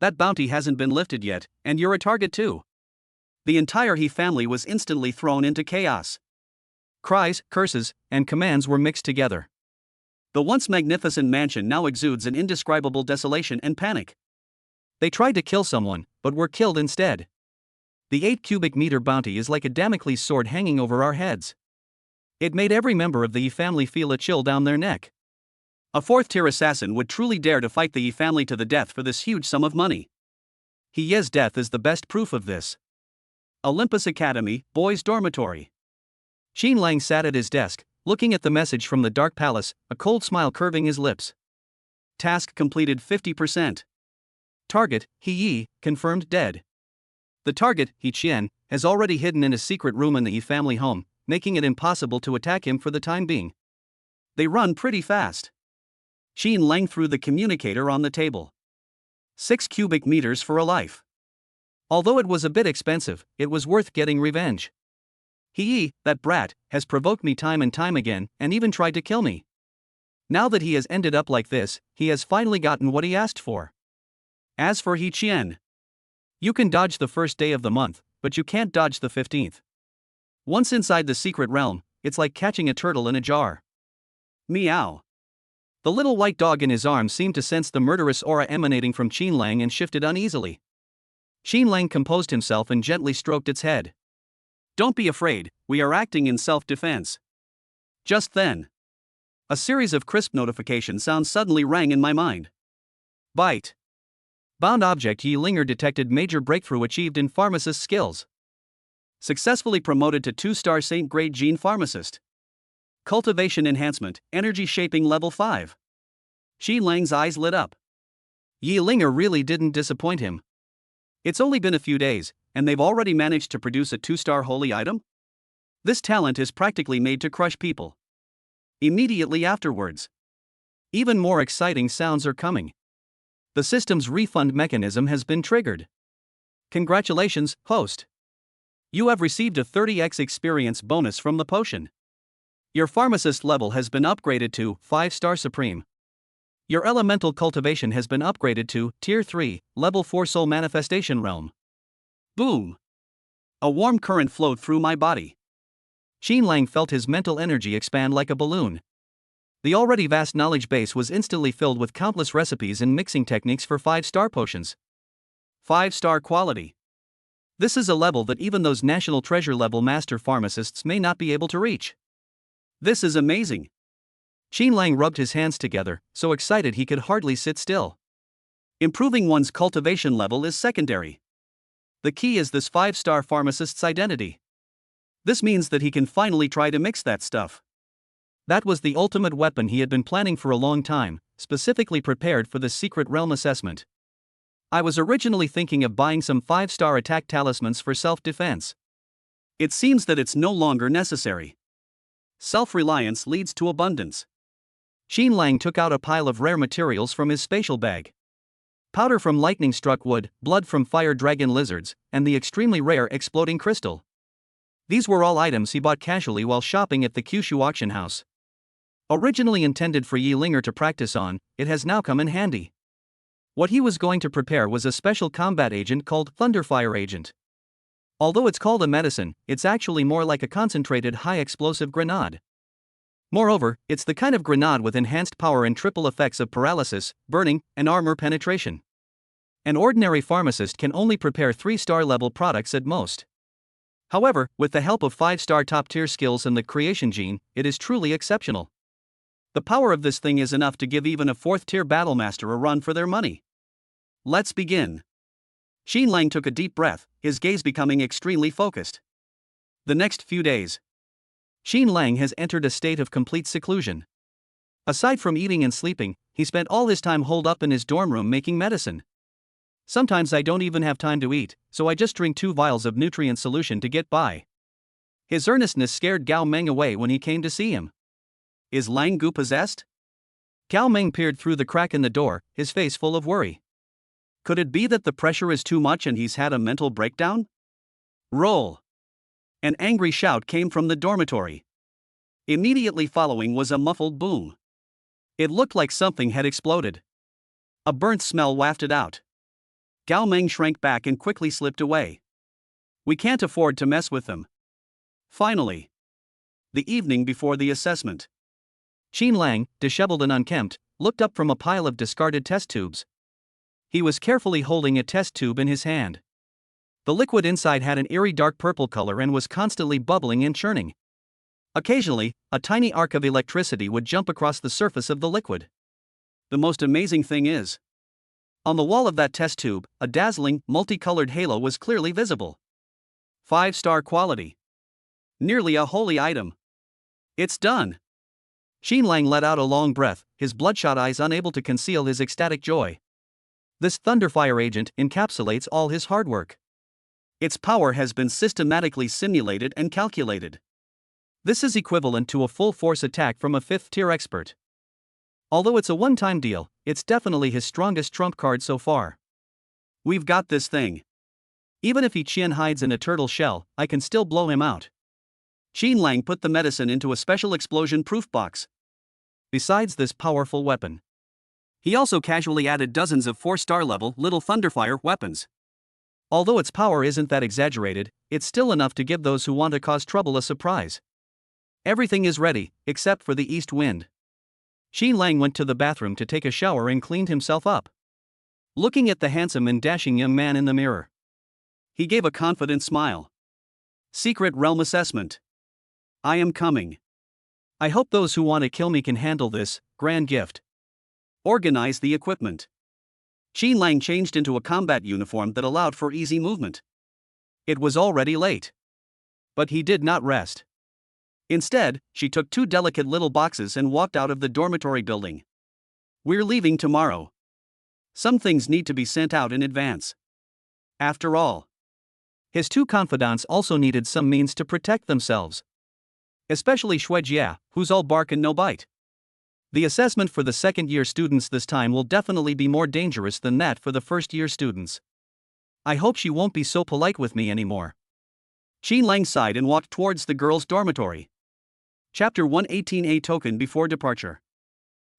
[SPEAKER 1] That bounty hasn't been lifted yet, and you're a target too. The entire He family was instantly thrown into chaos. Cries, curses, and commands were mixed together. The once magnificent mansion now exudes an indescribable desolation and panic. They tried to kill someone, but were killed instead. The 8 cubic meter bounty is like a Damocles sword hanging over our heads. It made every member of the Yi family feel a chill down their neck. A 4th-tier assassin would truly dare to fight the Yi family to the death for this huge sum of money. Ye's death is the best proof of this. Olympus Academy, Boys' Dormitory. Qinlang sat at his desk, looking at the message from the Dark Palace, a cold smile curving his lips. Task completed 50%. Target, Yi, confirmed dead. The target, Qian, has already hidden in a secret room in the Yi family home, making it impossible to attack him for the time being. They run pretty fast. Qinlang threw the communicator on the table. 6 cubic meters for a life. Although it was a bit expensive, it was worth getting revenge. He, that brat, has provoked me time and time again, and even tried to kill me. Now that he has ended up like this, he has finally gotten what he asked for. As for Qian, you can dodge the first day of the month, but you can't dodge the 15th. Once inside the secret realm, it's like catching a turtle in a jar. Meow. The little white dog in his arms seemed to sense the murderous aura emanating from Qinlang and shifted uneasily. Qinlang composed himself and gently stroked its head. Don't be afraid, we are acting in self-defense. Just then, a series of crisp notification sounds suddenly rang in my mind. Bite. Bound object Yi Linger detected major breakthrough achieved in pharmacist skills. Successfully promoted to 2-star Saint grade gene pharmacist. Cultivation enhancement, energy shaping level 5. Qinlang's eyes lit up. Yi Linger really didn't disappoint him. It's only been a few days, and they've already managed to produce a 2-star holy item? This talent is practically made to crush people. Immediately afterwards, even more exciting sounds are coming. The system's refund mechanism has been triggered. Congratulations, host. You have received a 30x experience bonus from the potion. Your pharmacist level has been upgraded to 5-star supreme. Your elemental cultivation has been upgraded to Tier 3, Level 4 Soul Manifestation Realm. Boom! A warm current flowed through my body. Qinlang felt his mental energy expand like a balloon. The already vast knowledge base was instantly filled with countless recipes and mixing techniques for 5-star potions. 5-star quality. This is a level that even those national treasure level master pharmacists may not be able to reach. This is amazing. Qinlang rubbed his hands together, so excited he could hardly sit still. Improving one's cultivation level is secondary. The key is this 5-star pharmacist's identity. This means that he can finally try to mix that stuff. That was the ultimate weapon he had been planning for a long time, specifically prepared for the secret realm assessment. I was originally thinking of buying some 5-star attack talismans for self-defense. It seems that it's no longer necessary. Self-reliance leads to abundance. Xin Lang took out a pile of rare materials from his spatial bag. Powder from lightning-struck wood, blood from fire dragon lizards, and the extremely rare exploding crystal. These were all items he bought casually while shopping at the Kyushu auction house. Originally intended for Yi Linger to practice on, it has now come in handy. What he was going to prepare was a special combat agent called Thunderfire Agent. Although it's called a medicine, it's actually more like a concentrated high-explosive grenade. Moreover, it's the kind of grenade with enhanced power and triple effects of paralysis, burning, and armor penetration. An ordinary pharmacist can only prepare 3-star level products at most. However, with the help of 5-star top-tier skills and the creation gene, it is truly exceptional. The power of this thing is enough to give even a 4th-tier battlemaster a run for their money. Let's begin. Xin Lang took a deep breath, his gaze becoming extremely focused. The next few days, Xin Lang has entered a state of complete seclusion. Aside from eating and sleeping, he spent all his time holed up in his dorm room making medicine. Sometimes I don't even have time to eat, so I just drink 2 vials of nutrient solution to get by. His earnestness scared Gao Meng away when he came to see him. Is Lang Gu possessed? Gao Meng peered through the crack in the door, his face full of worry. Could it be that the pressure is too much and he's had a mental breakdown? Roll! An angry shout came from the dormitory. Immediately following was a muffled boom. It looked like something had exploded. A burnt smell wafted out. Gao Meng shrank back and quickly slipped away. We can't afford to mess with them. Finally. The evening before the assessment. Xin Lang, disheveled and unkempt, looked up from a pile of discarded test tubes. He was carefully holding a test tube in his hand. The liquid inside had an eerie dark purple color and was constantly bubbling and churning. Occasionally, a tiny arc of electricity would jump across the surface of the liquid. The most amazing thing is, on the wall of that test tube, a dazzling, multicolored halo was clearly visible. 5-star quality. Nearly a holy item. It's done. Xin Lang let out a long breath, his bloodshot eyes unable to conceal his ecstatic joy. This Thunderfire agent encapsulates all his hard work. Its power has been systematically simulated and calculated. This is equivalent to a full-force attack from a 5th-tier expert. Although it's a one-time deal, it's definitely his strongest trump card so far. We've got this thing. Even if Yi Qian hides in a turtle shell, I can still blow him out. Xin Lang put the medicine into a special explosion-proof box. Besides this powerful weapon, he also casually added dozens of 4-star level little Thunderfire weapons. Although its power isn't that exaggerated, it's still enough to give those who want to cause trouble a surprise. Everything is ready, except for the east wind. Xin Lang went to the bathroom to take a shower and cleaned himself up. Looking at the handsome and dashing young man in the mirror, he gave a confident smile. Secret realm assessment. I am coming. I hope those who want to kill me can handle this grand gift. Organize the equipment. Xin Lang changed into a combat uniform that allowed for easy movement. It was already late. But he did not rest. Instead, she took 2 delicate little boxes and walked out of the dormitory building. We're leaving tomorrow. Some things need to be sent out in advance. After all, his 2 confidants also needed some means to protect themselves. Especially Xue Jia, who's all bark and no bite. The assessment for the second-year students this time will definitely be more dangerous than that for the first-year students. I hope she won't be so polite with me anymore. Xin Lang sighed and walked towards the girls' dormitory. Chapter 118A Token before departure.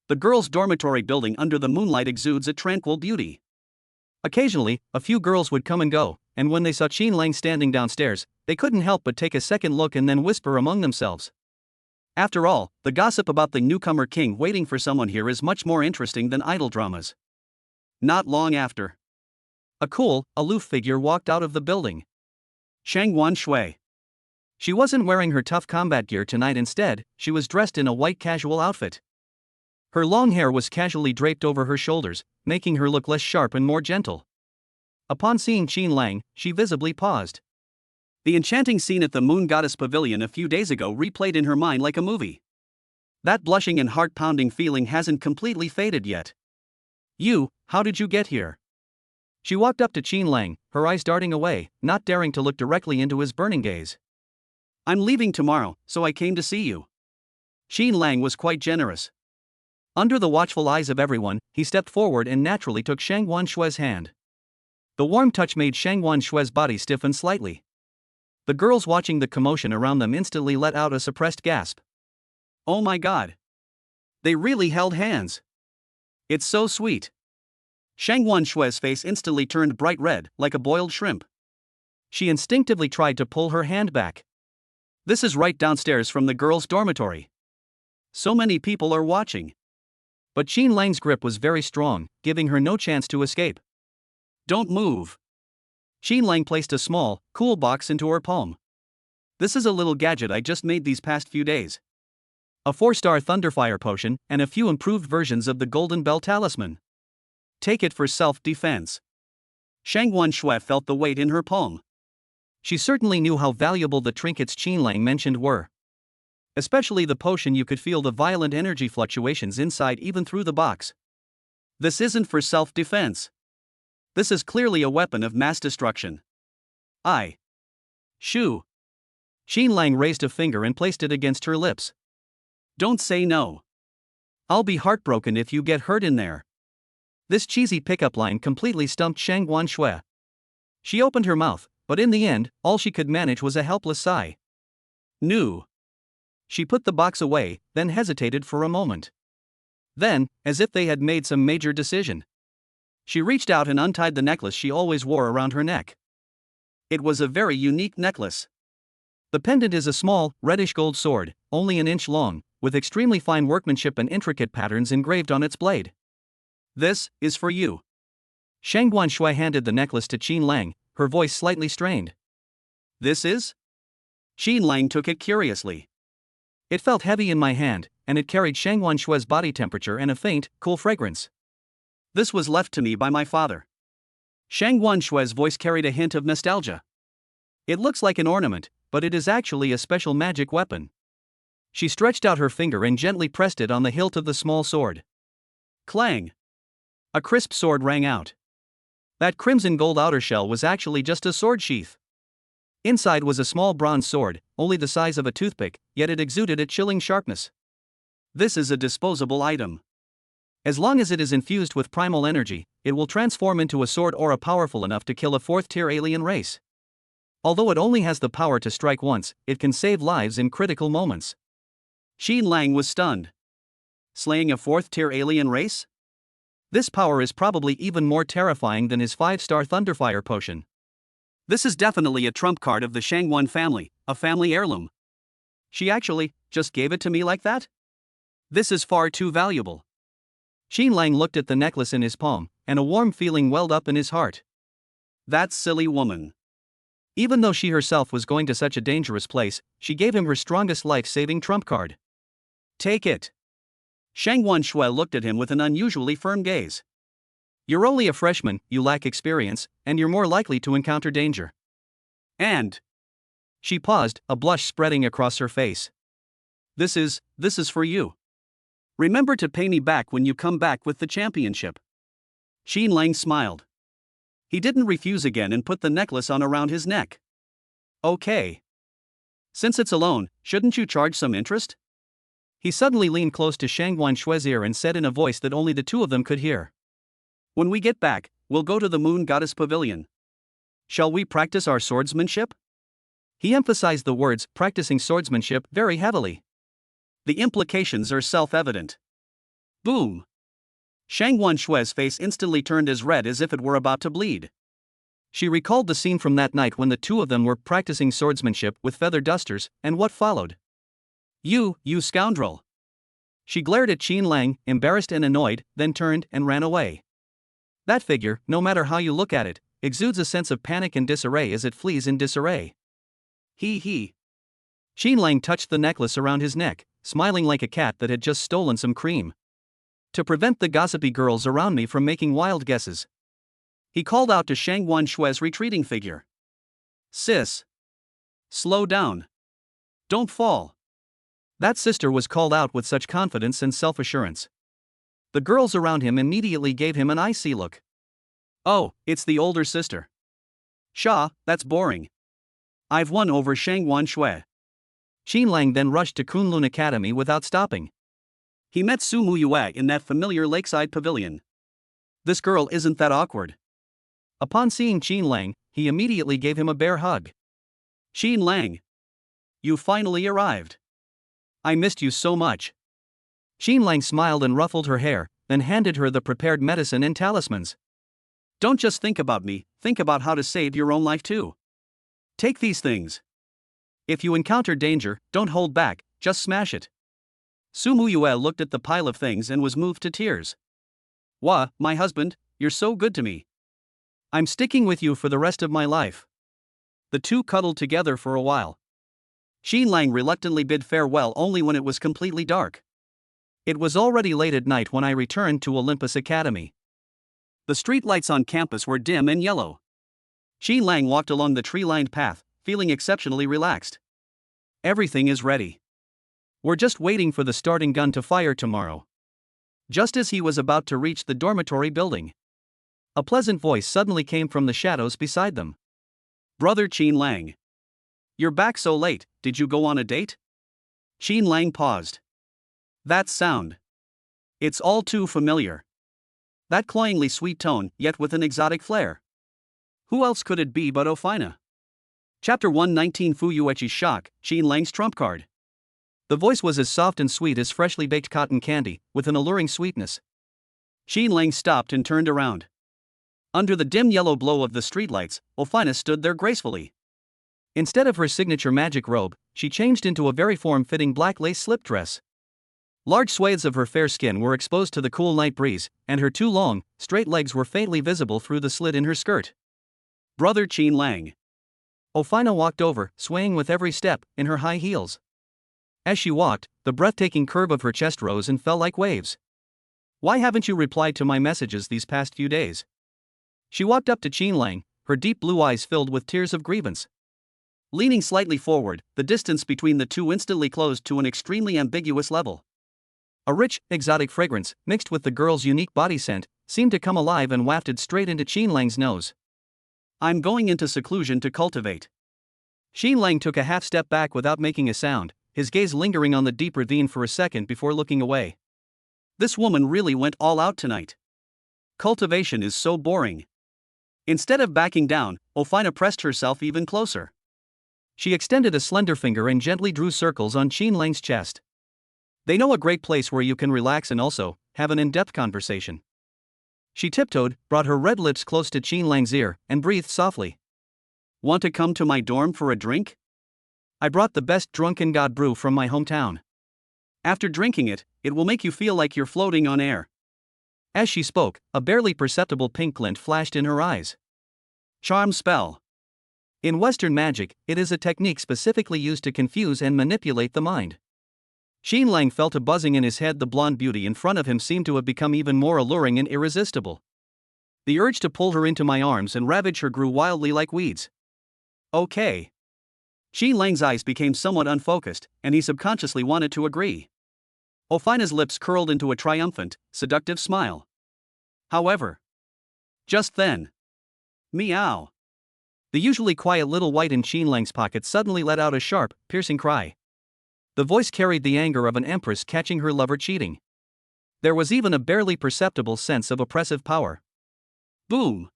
[SPEAKER 1] The girls' dormitory building under the moonlight exudes a tranquil beauty. Occasionally, a few girls would come and go, and when they saw Xin Lang standing downstairs, they couldn't help but take a second look and then whisper among themselves. After all, the gossip about the newcomer king waiting for someone here is much more interesting than idle dramas. Not long after, a cool, aloof figure walked out of the building. Shangguan Shui. She wasn't wearing her tough combat gear tonight. Instead, she was dressed in a white casual outfit. Her long hair was casually draped over her shoulders, making her look less sharp and more gentle. Upon seeing Qin Lang, she visibly paused. The enchanting scene at the Moon Goddess Pavilion a few days ago replayed in her mind like a movie. That blushing and heart-pounding feeling hasn't completely faded yet. How did you get here? She walked up to Qin Lang, her eyes darting away, not daring to look directly into his burning gaze. I'm leaving tomorrow, so I came to see you. Qin Lang was quite generous. Under the watchful eyes of everyone, he stepped forward and naturally took Shang Wanshue's hand. The warm touch made Shang Wanshue's body stiffen slightly. The girls watching the commotion around them instantly let out a suppressed gasp. Oh my god! They really held hands! It's so sweet! Shang Wanshue's face instantly turned bright red, like a boiled shrimp. She instinctively tried to pull her hand back. This is right downstairs from the girls' dormitory. So many people are watching. But Qin Lang's grip was very strong, giving her no chance to escape. Don't move. Qin Lang placed a small, cool box into her palm. This is a little gadget I just made these past few days. A 4-star Thunderfire potion, and a few improved versions of the Golden Bell Talisman. Take it for self-defense. Shang Wanshue felt the weight in her palm. She certainly knew how valuable the trinkets Qin Lang mentioned were. Especially the potion. You could feel the violent energy fluctuations inside even through the box. This isn't for self-defense. This is clearly a weapon of mass destruction. Shoo. Qin Lang raised a finger and placed it against her lips. Don't say no. I'll be heartbroken if you get hurt in there. This cheesy pickup line completely stumped Shang Wanshue. She opened her mouth, but in the end, all she could manage was a helpless sigh. No. She put the box away, then hesitated for a moment. Then, as if they had made some major decision, she reached out and untied the necklace she always wore around her neck. It was a very unique necklace. The pendant is a small, reddish gold sword, only an inch long, with extremely fine workmanship and intricate patterns engraved on its blade. This is for you. Shang Guanshui handed the necklace to Qin Lang, her voice slightly strained. This is? Qin Lang took it curiously. It felt heavy in my hand, and it carried Shang Guanshui's body temperature and a faint, cool fragrance. This was left to me by my father. Shang Guanshui's voice carried a hint of nostalgia. It looks like an ornament, but it is actually a special magic weapon. She stretched out her finger and gently pressed it on the hilt of the small sword. Clang! A crisp sword rang out. That crimson gold outer shell was actually just a sword sheath. Inside was a small bronze sword, only the size of a toothpick, yet it exuded a chilling sharpness. This is a disposable item. As long as it is infused with primal energy, it will transform into a sword aura powerful enough to kill a 4th-tier alien race. Although it only has the power to strike once, it can save lives in critical moments. Qin Lang was stunned. Slaying a 4th-tier alien race? This power is probably even more terrifying than his 5-star Thunderfire potion. This is definitely a trump card of the Shangwan family, a family heirloom. She actually just gave it to me like that? This is far too valuable. Qin Lang looked at the necklace in his palm, and a warm feeling welled up in his heart. That silly woman. Even though she herself was going to such a dangerous place, she gave him her strongest life-saving trump card. Take it. Shang Wanshue looked at him with an unusually firm gaze. You're only a freshman, you lack experience, and you're more likely to encounter danger. And. She paused, a blush spreading across her face. This is for you. Remember to pay me back when you come back with the championship. Qin Lang smiled. He didn't refuse again and put the necklace on around his neck. Okay. Since it's a loan, shouldn't you charge some interest? He suddenly leaned close to Shang Guanshue's ear and said in a voice that only the two of them could hear. When we get back, we'll go to the Moon Goddess Pavilion. Shall we practice our swordsmanship? He emphasized the words practicing swordsmanship very heavily. The implications are self-evident. Boom! Shang Wanshue's face instantly turned as red as if it were about to bleed. She recalled the scene from that night when the two of them were practicing swordsmanship with feather dusters, and what followed. You scoundrel! She glared at Qin Lang, embarrassed and annoyed, then turned and ran away. That figure, no matter how you look at it, exudes a sense of panic and disarray as it flees in disarray. He. Qin Lang touched the necklace around his neck, smiling like a cat that had just stolen some cream. To prevent the gossipy girls around me from making wild guesses. He called out to Shang Wanshue's retreating figure. Sis. Slow down. Don't fall. That sister was called out with such confidence and self-assurance. The girls around him immediately gave him an icy look. Oh, it's the older sister. Sha, that's boring. I've won over Shang Wanshue. Qin Lang then rushed to Kunlun Academy without stopping. He met Su Muyue in that familiar lakeside pavilion. This girl isn't that awkward. Upon seeing Qin Lang, he immediately gave him a bear hug. Qin Lang. You finally arrived. I missed you so much. Qin Lang smiled and ruffled her hair, then handed her the prepared medicine and talismans. Don't just think about me, think about how to save your own life too. Take these things. If you encounter danger, don't hold back, just smash it. Su Muyue looked at the pile of things and was moved to tears. Wah, my husband, you're so good to me. I'm sticking with you for the rest of my life. The two cuddled together for a while. Qin Lang reluctantly bid farewell only when it was completely dark. It was already late at night when I returned to Olympus Academy. The street lights on campus were dim and yellow. Qin Lang walked along the tree-lined path, feeling exceptionally relaxed. Everything is ready. We're just waiting for the starting gun to fire tomorrow. Just as he was about to reach the dormitory building, a pleasant voice suddenly came from the shadows beside them. Brother Qin Lang. You're back so late, did you go on a date? Qin Lang paused. That sound. It's all too familiar. That cloyingly sweet tone, yet with an exotic flair. Who else could it be but Ofina? Chapter 119 Fu Yueqi's shock, Qin Lang's trump card. The voice was as soft and sweet as freshly baked cotton candy, with an alluring sweetness. Qin Lang stopped and turned around. Under the dim yellow glow of the streetlights, Ofina stood there gracefully. Instead of her signature magic robe, she changed into a very form-fitting black lace slip dress. Large swathes of her fair skin were exposed to the cool night breeze, and her two long, straight legs were faintly visible through the slit in her skirt. Brother Qin Lang. Ofina walked over, swaying with every step, in her high heels. As she walked, the breathtaking curve of her chest rose and fell like waves. Why haven't you replied to my messages these past few days? She walked up to Qin Lang, her deep blue eyes filled with tears of grievance. Leaning slightly forward, the distance between the two instantly closed to an extremely ambiguous level. A rich, exotic fragrance, mixed with the girl's unique body scent, seemed to come alive and wafted straight into Qin Lang's nose. I'm going into seclusion to cultivate. Qin Lang took a half step back without making a sound, his gaze lingering on the deep ravine for a second before looking away. This woman really went all out tonight. Cultivation is so boring. Instead of backing down, Ofina pressed herself even closer. She extended a slender finger and gently drew circles on Qin Lang's chest. They know a great place where you can relax and also have an in-depth conversation. She tiptoed, brought her red lips close to Qin Lang's ear, and breathed softly. Want to come to my dorm for a drink? I brought the best drunken god brew from my hometown. After drinking it, it will make you feel like you're floating on air. As she spoke, a barely perceptible pink glint flashed in her eyes. Charm spell. In Western magic, it is a technique specifically used to confuse and manipulate the mind. Qin Lang felt a buzzing in his head. The blonde beauty in front of him seemed to have become even more alluring and irresistible. The urge to pull her into my arms and ravage her grew wildly like weeds. Okay. Qin Lang's eyes became somewhat unfocused, and he subconsciously wanted to agree. Ofina's lips curled into a triumphant, seductive smile. However, just then, meow. The usually quiet little white in Qin Lang's pocket suddenly let out a sharp, piercing cry. The voice carried the anger of an empress catching her lover cheating. There was even a barely perceptible sense of oppressive power. Boom!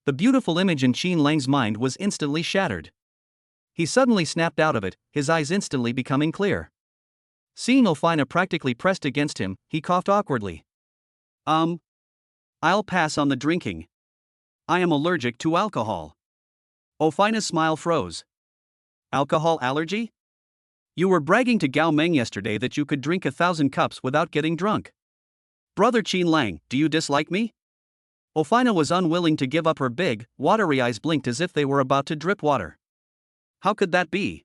[SPEAKER 1] The beautiful image in Qin Lang's mind was instantly shattered. He suddenly snapped out of it, his eyes instantly becoming clear. Seeing Ofina practically pressed against him, he coughed awkwardly. I'll pass on the drinking. I am allergic to alcohol. Ofina's smile froze. Alcohol allergy? You were bragging to Gao Meng yesterday that you could drink 1,000 cups without getting drunk. Brother Qin Lang, do you dislike me? Ofina was unwilling to give up. Her big, watery eyes blinked as if they were about to drip water. How could that be?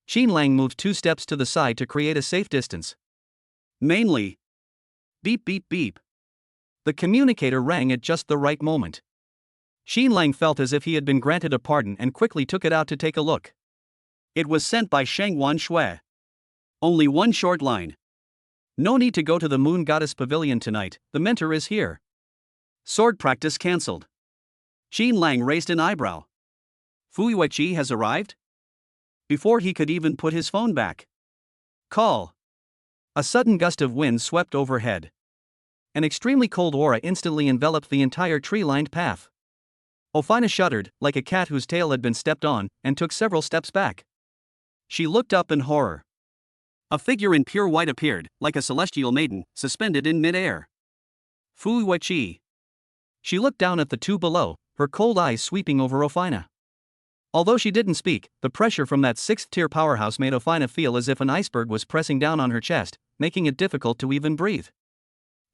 [SPEAKER 1] Qin Lang moved 2 steps to the side to create a safe distance. Mainly. Beep beep beep. The communicator rang at just the right moment. Xin Lang felt as if he had been granted a pardon and quickly took it out to take a look. It was sent by Shangwan Shui. Only one short line. No need to go to the Moon Goddess Pavilion tonight, the mentor is here. Sword practice cancelled. Xin Lang raised an eyebrow. Fu Yueqi has arrived? Before he could even put his phone back. Call. A sudden gust of wind swept overhead. An extremely cold aura instantly enveloped the entire tree-lined path. Ofina shuddered, like a cat whose tail had been stepped on, and took several steps back. She looked up in horror. A figure in pure white appeared, like a celestial maiden, suspended in mid-air. Fu Yueqi. She looked down at the two below, her cold eyes sweeping over Ofina. Although she didn't speak, the pressure from that sixth-tier powerhouse made Ofina feel as if an iceberg was pressing down on her chest, making it difficult to even breathe.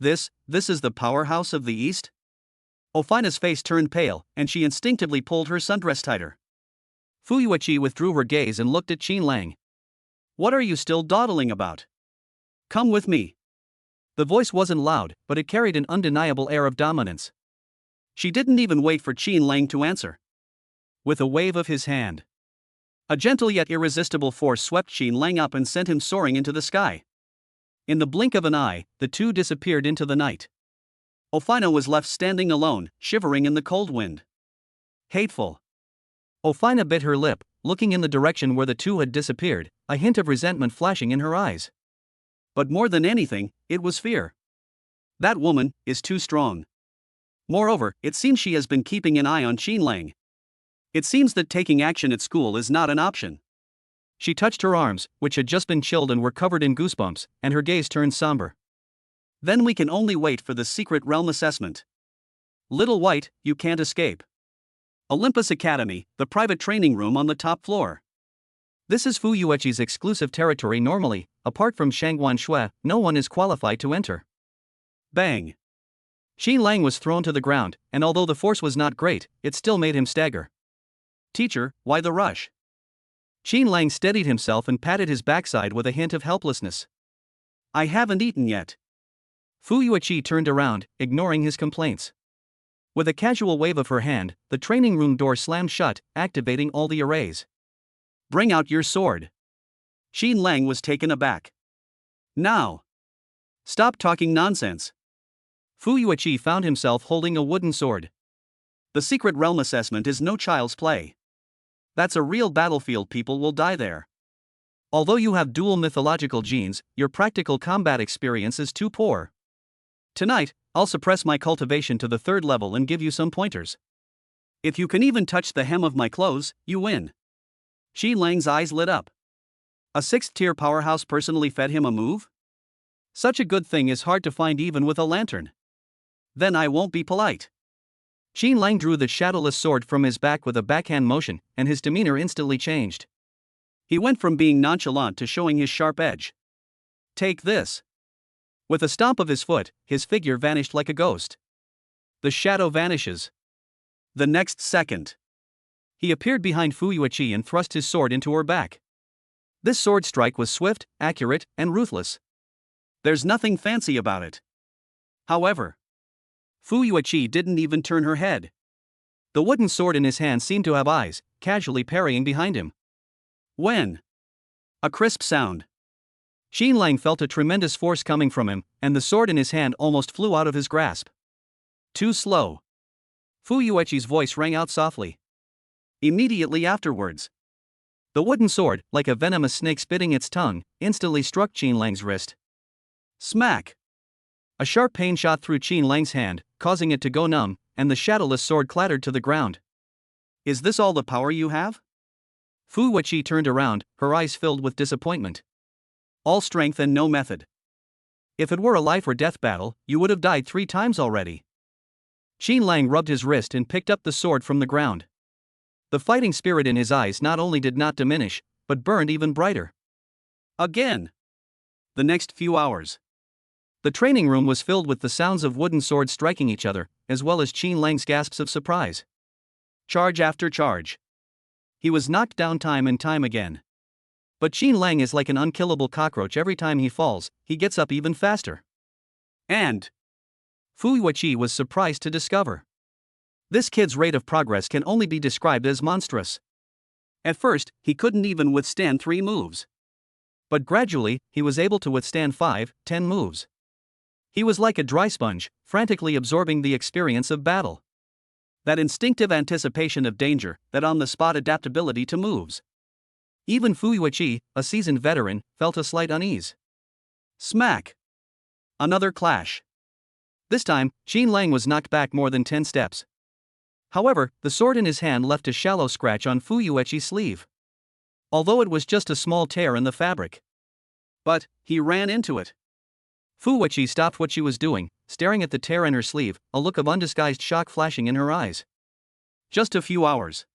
[SPEAKER 1] This is the powerhouse of the East? Ofina's face turned pale, and she instinctively pulled her sundress tighter. Fu Yueqi withdrew her gaze and looked at Xin Lang. What are you still dawdling about? Come with me. The voice wasn't loud, but it carried an undeniable air of dominance. She didn't even wait for Xin Lang to answer. With a wave of his hand, a gentle yet irresistible force swept Xin Lang up and sent him soaring into the sky. In the blink of an eye, the two disappeared into the night. Ofina was left standing alone, shivering in the cold wind. Hateful. Ofina bit her lip, looking in the direction where the two had disappeared, a hint of resentment flashing in her eyes. But more than anything, it was fear. That woman is too strong. Moreover, it seems she has been keeping an eye on Xin Lang. It seems that taking action at school is not an option. She touched her arms, which had just been chilled and were covered in goosebumps, and her gaze turned somber. Then we can only wait for the secret realm assessment. Little White, you can't escape. Olympus Academy, the private training room on the top floor. This is Fu Yueqi's exclusive territory normally, apart from Shangwan Shui, no one is qualified to enter. Bang! Xin Lang was thrown to the ground, and although the force was not great, it still made him stagger. Teacher, why the rush? Xin Lang steadied himself and patted his backside with a hint of helplessness. I haven't eaten yet. Fu Yueqi turned around, ignoring his complaints. With a casual wave of her hand, the training room door slammed shut, activating all the arrays. Bring out your sword. Xin Lang was taken aback. Now. Stop talking nonsense. Fu Yueqi found himself holding a wooden sword. The secret realm assessment is no child's play. That's a real battlefield, people will die there. Although you have dual mythological genes, your practical combat experience is too poor. Tonight, I'll suppress my cultivation to the 3rd level and give you some pointers. If you can even touch the hem of my clothes, you win. Xin Lang's eyes lit up. A 6th-tier powerhouse personally fed him a move? Such a good thing is hard to find even with a lantern. Then I won't be polite. Xin Lang drew the shadowless sword from his back with a backhand motion, and his demeanor instantly changed. He went from being nonchalant to showing his sharp edge. Take this. With a stomp of his foot, his figure vanished like a ghost. The shadow vanishes. The next second, he appeared behind Fu Yueqi and thrust his sword into her back. This sword strike was swift, accurate, and ruthless. There's nothing fancy about it. However, Fu Yueqi didn't even turn her head. The wooden sword in his hand seemed to have eyes, casually parrying behind him. When? A crisp sound. Xin Lang felt a tremendous force coming from him, and the sword in his hand almost flew out of his grasp. Too slow. Fu Yueqi's voice rang out softly. Immediately afterwards, the wooden sword, like a venomous snake spitting its tongue, instantly struck Xin Lang's wrist. Smack! A sharp pain shot through Xin Lang's hand, causing it to go numb, and the shadowless sword clattered to the ground. Is this all the power you have? Fu Yueqi turned around, her eyes filled with disappointment. All strength and no method. If it were a life or death battle, you would have died 3 times already. Xin Lang rubbed his wrist and picked up the sword from the ground. The fighting spirit in his eyes not only did not diminish, but burned even brighter. Again. The next few hours, the training room was filled with the sounds of wooden swords striking each other, as well as Xin Lang's gasps of surprise. Charge after charge. He was knocked down time and time again. But Xin Lang is like an unkillable cockroach. Every time he falls, he gets up even faster. And Fu Yueqi was surprised to discover This kid's rate of progress can only be described as monstrous. At first, he couldn't even withstand 3 moves. But gradually, he was able to withstand 5, 10 moves. He was like a dry sponge, frantically absorbing the experience of battle. That instinctive anticipation of danger, that on-the-spot adaptability to moves. Even Fu Yueqi, a seasoned veteran, felt a slight unease. Smack! Another clash. This time, Qin Lang was knocked back more than 10 steps. However, the sword in his hand left a shallow scratch on Fu Yueqi's sleeve. Although it was just a small tear in the fabric. But, he ran into it. Fu Yueqi stopped what she was doing, staring at the tear in her sleeve, a look of undisguised shock flashing in her eyes. Just a few hours.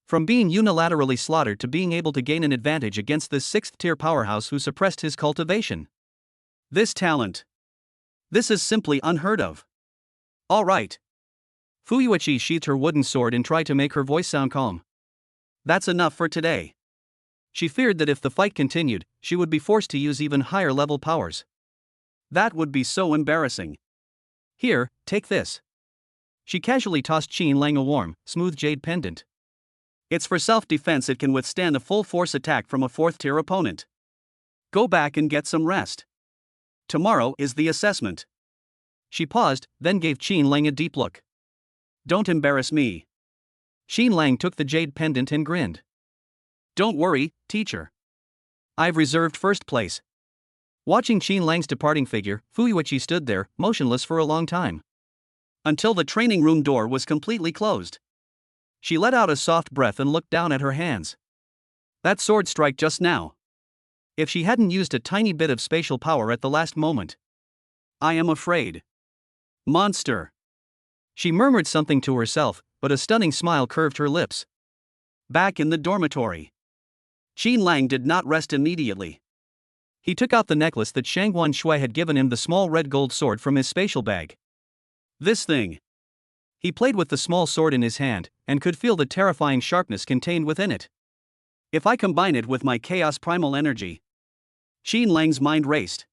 [SPEAKER 1] From being unilaterally slaughtered to being able to gain an advantage against this 6th-tier powerhouse who suppressed his cultivation. This talent. This is simply unheard of. All right. Fu Yueqi sheathed her wooden sword and tried to make her voice sound calm. That's enough for today. She feared that if the fight continued, she would be forced to use even higher level powers. That would be so embarrassing. Here, take this. She casually tossed Qin Lang a warm, smooth jade pendant. It's for self-defense. It can withstand a full-force attack from a 4th-tier opponent. Go back and get some rest. Tomorrow is the assessment. She paused, then gave Qin Lang a deep look. Don't embarrass me. Qin Lang took the jade pendant and grinned. Don't worry, teacher. I've reserved first place. Watching Qin Lang's departing figure, Fu Yueqi stood there, motionless for a long time. Until the training room door was completely closed. She let out a soft breath and looked down at her hands. That sword strike just now. If she hadn't used a tiny bit of spatial power at the last moment. I am afraid. Monster. She murmured something to herself, but a stunning smile curved her lips. Back in the dormitory. Qin Lang did not rest immediately. He took out the necklace that Shangguan Shui had given him, the small red gold sword, from his spatial bag. This thing. He played with the small sword in his hand, and could feel the terrifying sharpness contained within it. If I combine it with my chaos primal energy. Qin Lang's mind raced.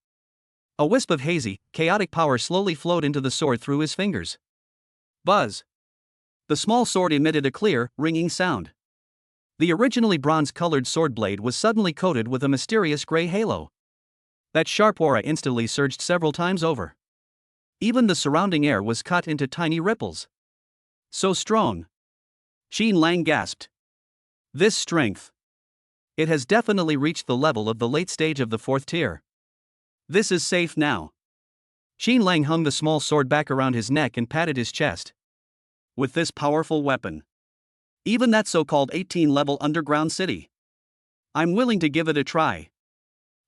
[SPEAKER 1] A wisp of hazy, chaotic power slowly flowed into the sword through his fingers. Buzz. The small sword emitted a clear, ringing sound. The originally bronze-colored sword blade was suddenly coated with a mysterious gray halo. That sharp aura instantly surged several times over. Even the surrounding air was cut into tiny ripples. So strong. Qin Lang gasped. This strength. It has definitely reached the level of the late stage of the 4th tier. This is safe now. Qin Lang hung the small sword back around his neck and patted his chest. With this powerful weapon. Even that so-called 18-level underground city. I'm willing to give it a try.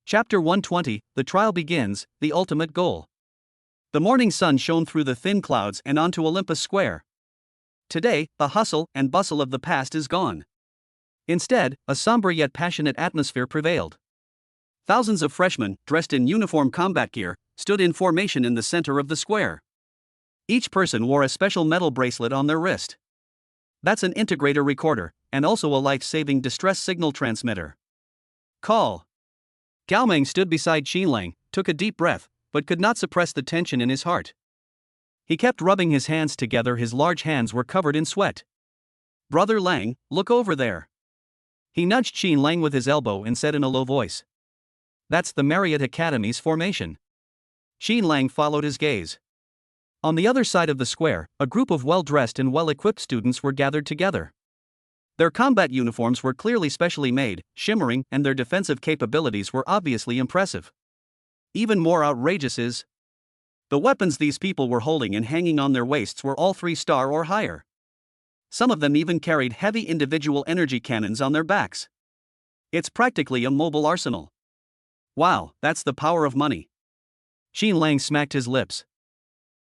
[SPEAKER 1] Chapter 120, The Trial Begins, The Ultimate Goal. The morning sun shone through the thin clouds and onto Olympus Square. Today, the hustle and bustle of the past is gone. Instead, a somber yet passionate atmosphere prevailed. Thousands of freshmen, dressed in uniform combat gear, stood in formation in the center of the square. Each person wore a special metal bracelet on their wrist. That's an integrator recorder, and also a life-saving distress signal transmitter. Call. Gao Meng stood beside Qin Lang, took a deep breath, but could not suppress the tension in his heart. He kept rubbing his hands together. His large hands were covered in sweat. Brother Lang, look over there. He nudged Qin Lang with his elbow and said in a low voice. That's the Marriott Academy's formation. Qin Lang followed his gaze. On the other side of the square, a group of well-dressed and well-equipped students were gathered together. Their combat uniforms were clearly specially made, shimmering, and their defensive capabilities were obviously impressive. Even more outrageous is the weapons these people were holding and hanging on their waists were all 3-star or higher. Some of them even carried heavy individual energy cannons on their backs. It's practically a mobile arsenal. Wow, that's the power of money. Qin Lang smacked his lips.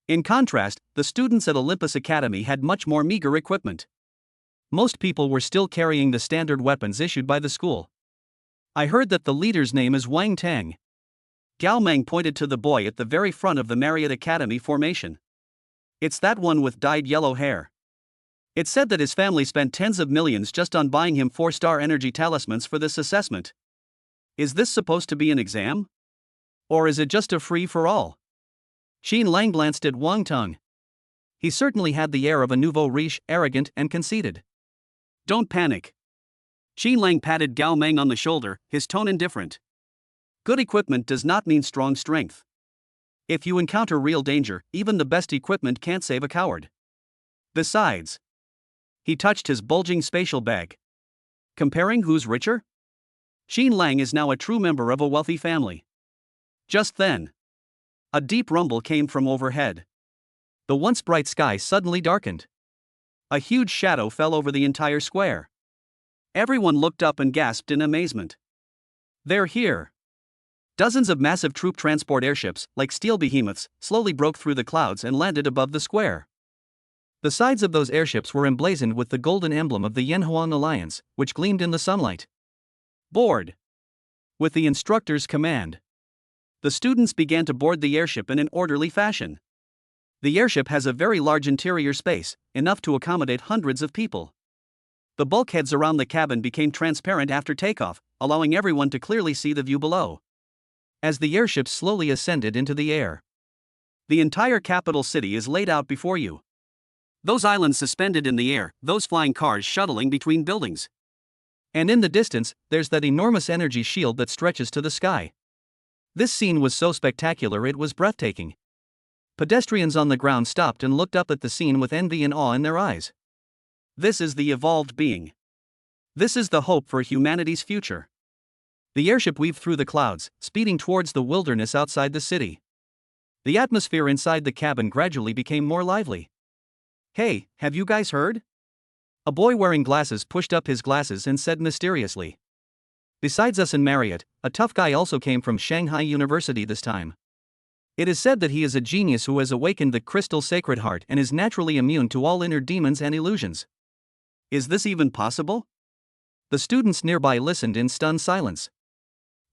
[SPEAKER 1] In contrast, the students at Olympus Academy had much more meager equipment. Most people were still carrying the standard weapons issued by the school. I heard that the leader's name is Wang Tang. Gao Meng pointed to the boy at the very front of the Marriott Academy formation. It's that one with dyed yellow hair. It said that his family spent tens of millions just on buying him 4-star energy talismans for this assessment. Is this supposed to be an exam? Or is it just a free-for-all? Qin Lang glanced at Wang Tang. He certainly had the air of a nouveau riche, arrogant and conceited. Don't panic. Qin Lang patted Gao Meng on the shoulder, his tone indifferent. Good equipment does not mean strong strength. If you encounter real danger, even the best equipment can't save a coward. Besides, he touched his bulging spatial bag. Comparing who's richer? Qin Lang is now a true member of a wealthy family. Just then, a deep rumble came from overhead. The once bright sky suddenly darkened. A huge shadow fell over the entire square. Everyone looked up and gasped in amazement. They're here. Dozens of massive troop transport airships, like steel behemoths, slowly broke through the clouds and landed above the square. The sides of those airships were emblazoned with the golden emblem of the Yanhuang Alliance, which gleamed in the sunlight. Board! With the instructor's command, the students began to board the airship in an orderly fashion. The airship has a very large interior space, enough to accommodate hundreds of people. The bulkheads around the cabin became transparent after takeoff, allowing everyone to clearly see the view below. As the airship slowly ascended into the air, the entire capital city is laid out before you. Those islands suspended in the air, those flying cars shuttling between buildings. And in the distance, there's that enormous energy shield that stretches to the sky. This scene was so spectacular it was breathtaking. Pedestrians on the ground stopped and looked up at the scene with envy and awe in their eyes. This is the evolved being. This is the hope for humanity's future. The airship weaved through the clouds, speeding towards the wilderness outside the city. The atmosphere inside the cabin gradually became more lively. Hey, have you guys heard? A boy wearing glasses pushed up his glasses and said mysteriously. Besides us and Marriott, a tough guy also came from Shanghai University this time. It is said that he is a genius who has awakened the crystal sacred heart and is naturally immune to all inner demons and illusions. Is this even possible? The students nearby listened in stunned silence.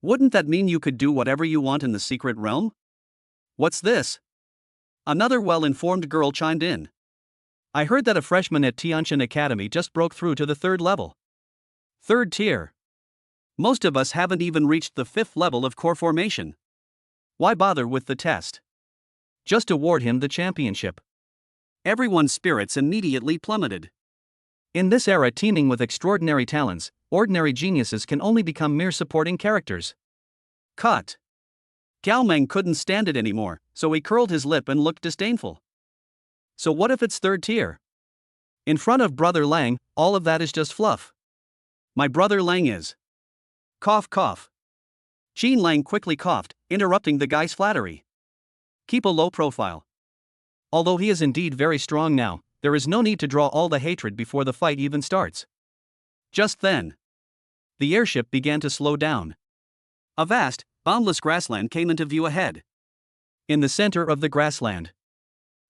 [SPEAKER 1] Wouldn't that mean you could do whatever you want in the secret realm? What's this? Another well-informed girl chimed in. I heard that a freshman at Tianqian Academy just broke through to the 3rd level. 3rd tier. Most of us haven't even reached the 5th level of core formation. Why bother with the test? Just award him the championship. Everyone's spirits immediately plummeted. In this era teeming with extraordinary talents, ordinary geniuses can only become mere supporting characters. Cut. Gao Meng couldn't stand it anymore, so he curled his lip and looked disdainful. So what if it's 3rd tier? In front of Brother Lang, all of that is just fluff. My brother Lang is. Cough cough. Qin Lang quickly coughed, interrupting the guy's flattery. Keep a low profile. Although he is indeed very strong now, there is no need to draw all the hatred before the fight even starts. Just then, the airship began to slow down. A vast, boundless grassland came into view ahead. In the center of the grassland,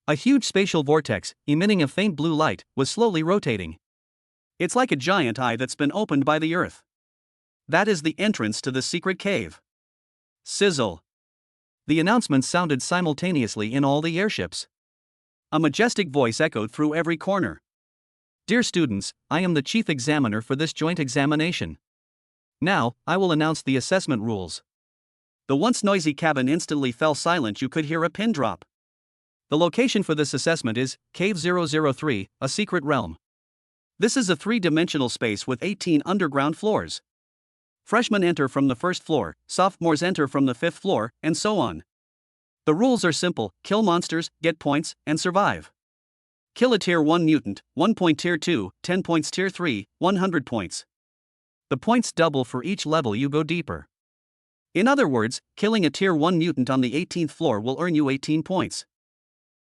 [SPEAKER 1] a huge spatial vortex, emitting a faint blue light, was slowly rotating. It's like a giant eye that's been opened by the earth. That is the entrance to the secret cave. Sizzle. The announcement sounded simultaneously in all the airships. A majestic voice echoed through every corner. Dear students, I am the chief examiner for this joint examination. Now, I will announce the assessment rules. The once noisy cabin instantly fell silent. You could hear a pin drop. The location for this assessment is Cave 003, a secret realm. This is a 3-dimensional space with 18 underground floors. Freshmen enter from the 1st floor, sophomores enter from the 5th floor, and so on. The rules are simple: kill monsters, get points, and survive. Kill a tier 1 mutant, 1 point tier 2, 10 points tier 3, 100 points. The points double for each level you go deeper. In other words, killing a tier 1 mutant on the 18th floor will earn you 18 points.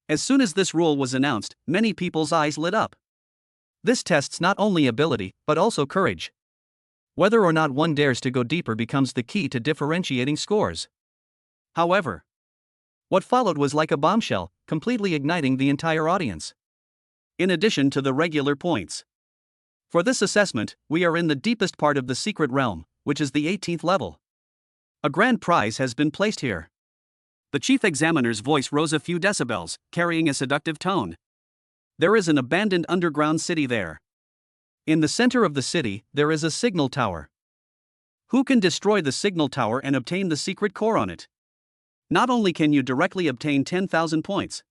[SPEAKER 1] As soon as this rule was announced, many people's eyes lit up. This tests not only ability, but also courage. Whether or not one dares to go deeper becomes the key to differentiating scores. However, what followed was like a bombshell, completely igniting the entire audience. In addition to the regular points, for this assessment, we are in the deepest part of the secret realm, which is the 18th level. A grand prize has been placed here. The chief examiner's voice rose a few decibels, carrying a seductive tone. There is an abandoned underground city there. In the center of the city, there is a signal tower. Who can destroy the signal tower and obtain the secret core on it? Not only can you directly obtain 10,000 points,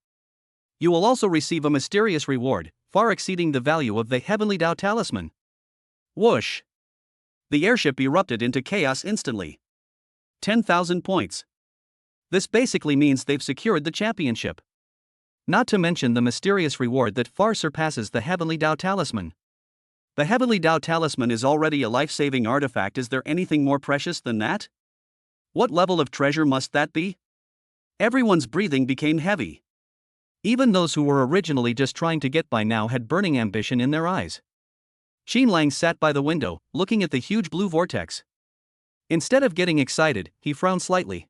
[SPEAKER 1] You will also receive a mysterious reward, far exceeding the value of the Heavenly Dao Talisman. Whoosh! The airship erupted into chaos instantly. 10,000 points. This basically means they've secured the championship. Not to mention the mysterious reward that far surpasses the Heavenly Dao Talisman. The Heavenly Dao Talisman is already a life-saving artifact. Is there anything more precious than that? What level of treasure must that be? Everyone's breathing became heavy. Even those who were originally just trying to get by now had burning ambition in their eyes. Xin Lang sat by the window, looking at the huge blue vortex. Instead of getting excited, he frowned slightly.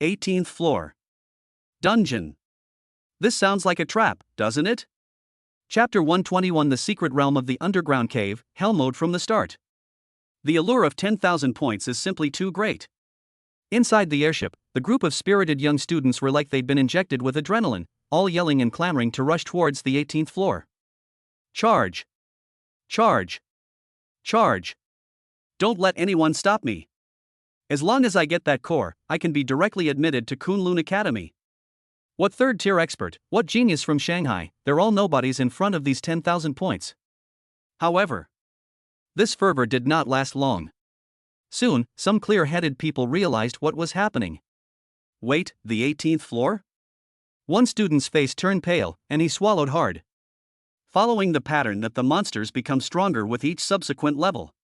[SPEAKER 1] 18th floor. Dungeon. This sounds like a trap, doesn't it? Chapter 121 The Secret Realm of the Underground Cave, Hell Mode from the start. The allure of 10,000 points is simply too great. Inside the airship, the group of spirited young students were like they'd been injected with adrenaline, all yelling and clamoring to rush towards the 18th floor. Charge! Charge! Charge! Don't let anyone stop me. As long as I get that core, I can be directly admitted to Kunlun Academy. What third-tier expert, what genius from Shanghai, they're all nobodies in front of these 10,000 points. However, this fervor did not last long. Soon, some clear-headed people realized what was happening. Wait, the 18th floor? One student's face turned pale, and he swallowed hard. Following the pattern that the monsters become stronger with each subsequent level.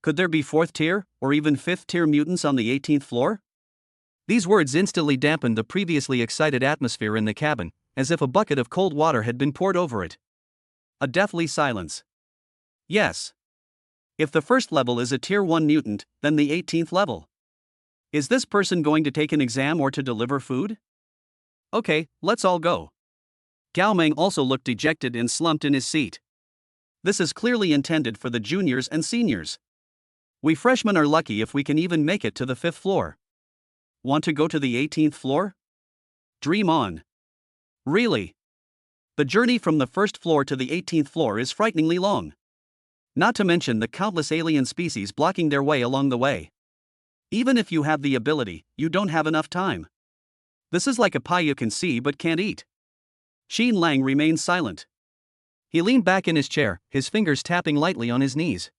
[SPEAKER 1] Could there be 4th tier, or even 5th tier mutants on the 18th floor? These words instantly dampened the previously excited atmosphere in the cabin, as if a bucket of cold water had been poured over it. A deathly silence. Yes. If the first level is a tier 1 mutant, then the 18th level. Is this person going to take an exam or to deliver food? Okay, let's all go. Gao Meng also looked dejected and slumped in his seat. This is clearly intended for the juniors and seniors. We freshmen are lucky if we can even make it to the 5th floor. Want to go to the 18th floor? Dream on. Really? The journey from the 1st floor to the 18th floor is frighteningly long. Not to mention the countless alien species blocking their way along the way. Even if you have the ability, you don't have enough time. This is like a pie you can see but can't eat. Xin Lang remained silent. He leaned back in his chair, his fingers tapping lightly on his knees.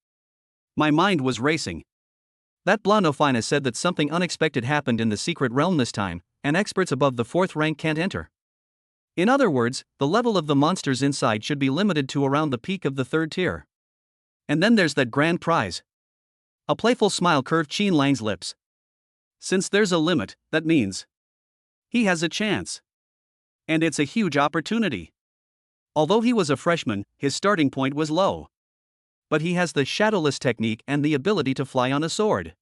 [SPEAKER 1] My mind was racing. That Blondofina said that something unexpected happened in the secret realm this time, and experts above the 4th rank can't enter. In other words, the level of the monsters inside should be limited to around the peak of the 3rd tier. And then there's that grand prize. A playful smile curved Xin Lang's lips. Since there's a limit, that means he has a chance. And it's a huge opportunity. Although he was a freshman, his starting point was low. But he has the shadowless technique and the ability to fly on a sword.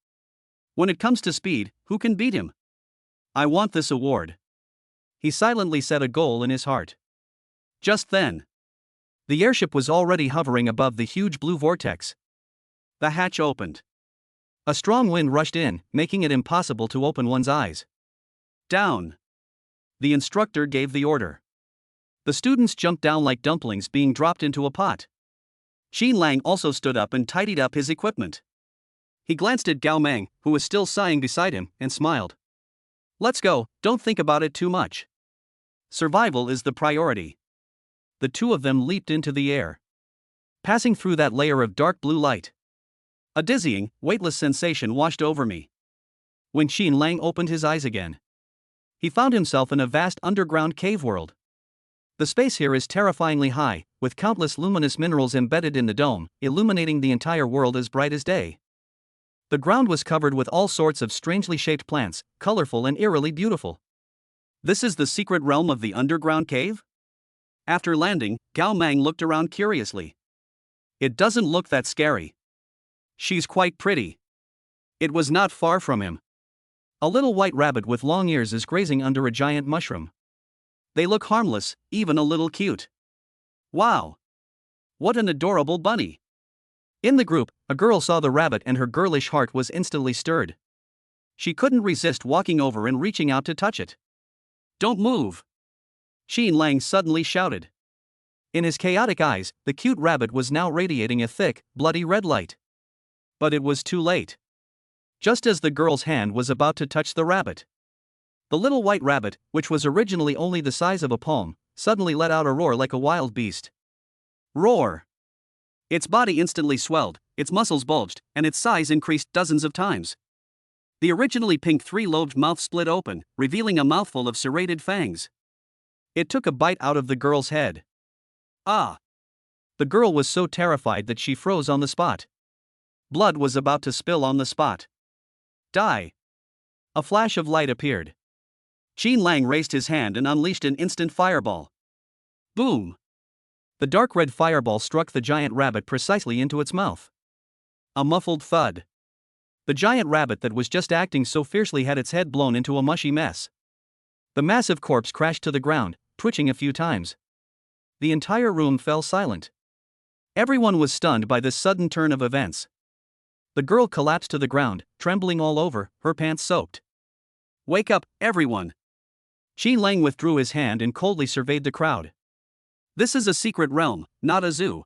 [SPEAKER 1] When it comes to speed, who can beat him? I want this award. He silently set a goal in his heart. Just then, the airship was already hovering above the huge blue vortex. The hatch opened. A strong wind rushed in, making it impossible to open one's eyes. Down. The instructor gave the order. The students jumped down like dumplings being dropped into a pot. Xin Lang also stood up and tidied up his equipment. He glanced at Gao Meng, who was still sighing beside him, and smiled. Let's go, don't think about it too much. Survival is the priority. The two of them leaped into the air, passing through that layer of dark blue light. A dizzying, weightless sensation washed over me. When Xin Lang opened his eyes again, he found himself in a vast underground cave world. The space here is terrifyingly high, with countless luminous minerals embedded in the dome, illuminating the entire world as bright as day. The ground was covered with all sorts of strangely shaped plants, colorful and eerily beautiful. This is the secret realm of the underground cave? After landing, Gao Meng looked around curiously. It doesn't look that scary. She's quite pretty. It was not far from him. A little white rabbit with long ears is grazing under a giant mushroom. They look harmless, even a little cute. Wow! What an adorable bunny! In the group, a girl saw the rabbit and her girlish heart was instantly stirred. She couldn't resist walking over and reaching out to touch it. Don't move! Xin Lang suddenly shouted. In his chaotic eyes, the cute rabbit was now radiating a thick, bloody red light. But it was too late. Just as the girl's hand was about to touch the rabbit, the little white rabbit, which was originally only the size of a palm, suddenly let out a roar like a wild beast. Roar! Its body instantly swelled, its muscles bulged, and its size increased dozens of times. The originally pink three-lobed mouth split open, revealing a mouthful of serrated fangs. It took a bite out of the girl's head. Ah! The girl was so terrified that she froze on the spot. Blood was about to spill on the spot. Die! A flash of light appeared. Qin Lang raised his hand and unleashed an instant fireball. Boom! The dark red fireball struck the giant rabbit precisely into its mouth. A muffled thud. The giant rabbit that was just acting so fiercely had its head blown into a mushy mess. The massive corpse crashed to the ground, twitching a few times. The entire room fell silent. Everyone was stunned by this sudden turn of events. The girl collapsed to the ground, trembling all over, her pants soaked. Wake up, everyone! Qin Lang withdrew his hand and coldly surveyed the crowd. This is a secret realm, not a zoo.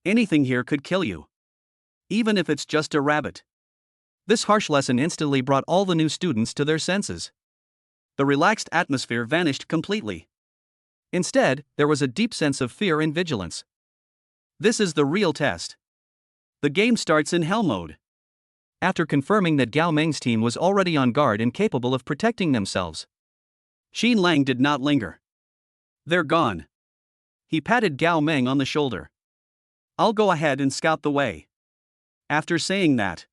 [SPEAKER 1] Anything here could kill you. Even if it's just a rabbit. This harsh lesson instantly brought all the new students to their senses. The relaxed atmosphere vanished completely. Instead, there was a deep sense of fear and vigilance. This is the real test. The game starts in hell mode. After confirming that Gao Meng's team was already on guard and capable of protecting themselves, Qin Lang did not linger. They're gone. He patted Gao Meng on the shoulder. I'll go ahead and scout the way. After saying that,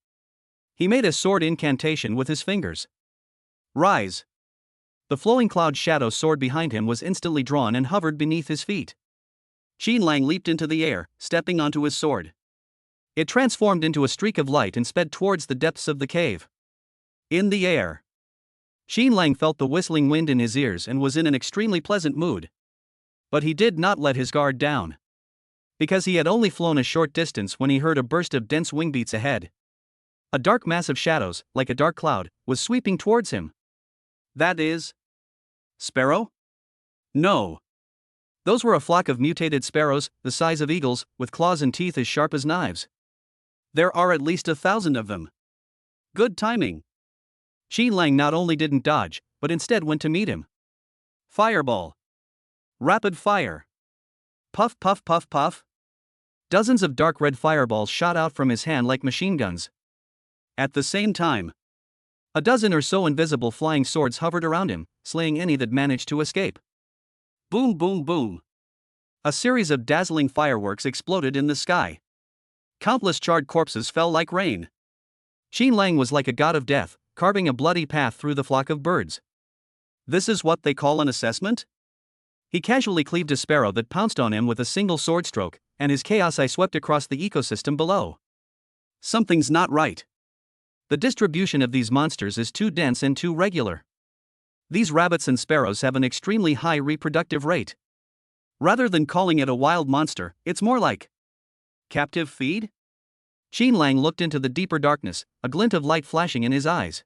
[SPEAKER 1] he made a sword incantation with his fingers. Rise. The flowing cloud shadow sword behind him was instantly drawn and hovered beneath his feet. Qin Lang leaped into the air, stepping onto his sword. It transformed into a streak of light and sped towards the depths of the cave. In the air, Qin Lang felt the whistling wind in his ears and was in an extremely pleasant mood. But he did not let his guard down. Because he had only flown a short distance when he heard a burst of dense wing beats ahead. A dark mass of shadows, like a dark cloud, was sweeping towards him. That is... Sparrow? No. Those were a flock of mutated sparrows, the size of eagles, with claws and teeth as sharp as knives. There are at least 1,000 of them. Good timing. Qin Lang not only didn't dodge, but instead went to meet him. Fireball. Rapid fire. Puff puff puff puff. Dozens of dark red fireballs shot out from his hand like machine guns. At the same time, a dozen or so invisible flying swords hovered around him, slaying any that managed to escape. Boom boom boom. A series of dazzling fireworks exploded in the sky. Countless charred corpses fell like rain. Qin Lang was like a god of death, carving a bloody path through the flock of birds. This is what they call an assessment? He casually cleaved a sparrow that pounced on him with a single sword stroke, and his chaos eye swept across the ecosystem below. Something's not right. The distribution of these monsters is too dense and too regular. These rabbits and sparrows have an extremely high reproductive rate. Rather than calling it a wild monster, it's more like captive feed? Qin Lang looked into the deeper darkness, a glint of light flashing in his eyes.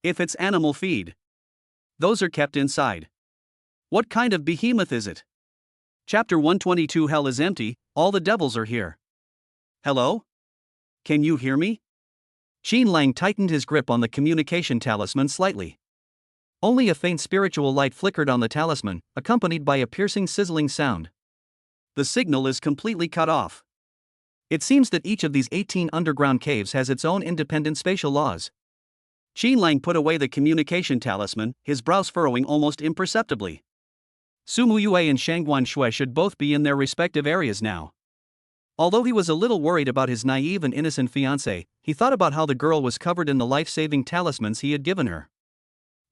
[SPEAKER 1] If it's animal feed, those are kept inside. What kind of behemoth is it? Chapter 122. Hell is empty, all the devils are here. Hello? Can you hear me? Qin Lang tightened his grip on the communication talisman slightly. Only a faint spiritual light flickered on the talisman, accompanied by a piercing sizzling sound. The signal is completely cut off. It seems that each of these 18 underground caves has its own independent spatial laws. Qin Lang put away the communication talisman, his brows furrowing almost imperceptibly. Su Muyue and Shangguan Shui should both be in their respective areas now. Although he was a little worried about his naive and innocent fiancée, he thought about how the girl was covered in the life-saving talismans he had given her.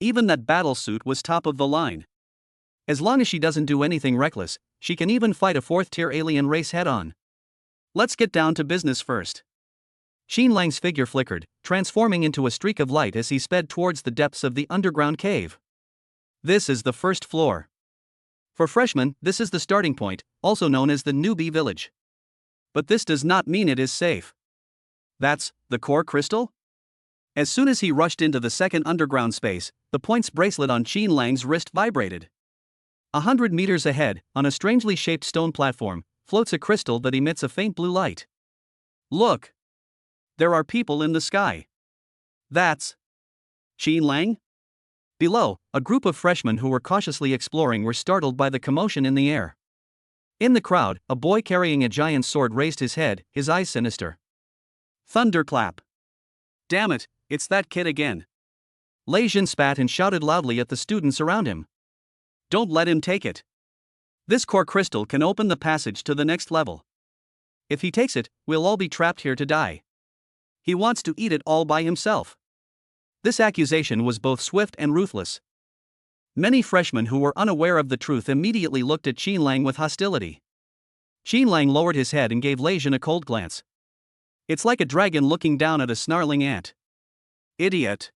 [SPEAKER 1] Even that battle suit was top of the line. As long as she doesn't do anything reckless, she can even fight a fourth-tier alien race head-on. Let's get down to business first. Qin Lang's figure flickered, transforming into a streak of light as he sped towards the depths of the underground cave. This is the first floor. For freshmen, this is the starting point, also known as the newbie village. But this does not mean it is safe. That's the core crystal? As soon as he rushed into the second underground space, the points bracelet on Qin Lang's wrist vibrated. 100 meters ahead, on a strangely shaped stone platform, floats a crystal that emits a faint blue light. Look! There are people in the sky. That's Qin Lang? Below, a group of freshmen who were cautiously exploring were startled by the commotion in the air. In the crowd, a boy carrying a giant sword raised his head, his eyes sinister. Thunderclap! Damn it, it's that kid again. Lei Jin spat and shouted loudly at the students around him. Don't let him take it. This core crystal can open the passage to the next level. If he takes it, we'll all be trapped here to die. He wants to eat it all by himself. This accusation was both swift and ruthless. Many freshmen who were unaware of the truth immediately looked at Qin Lang with hostility. Qin Lang lowered his head and gave Lei Jin a cold glance. It's like a dragon looking down at a snarling ant. Idiot.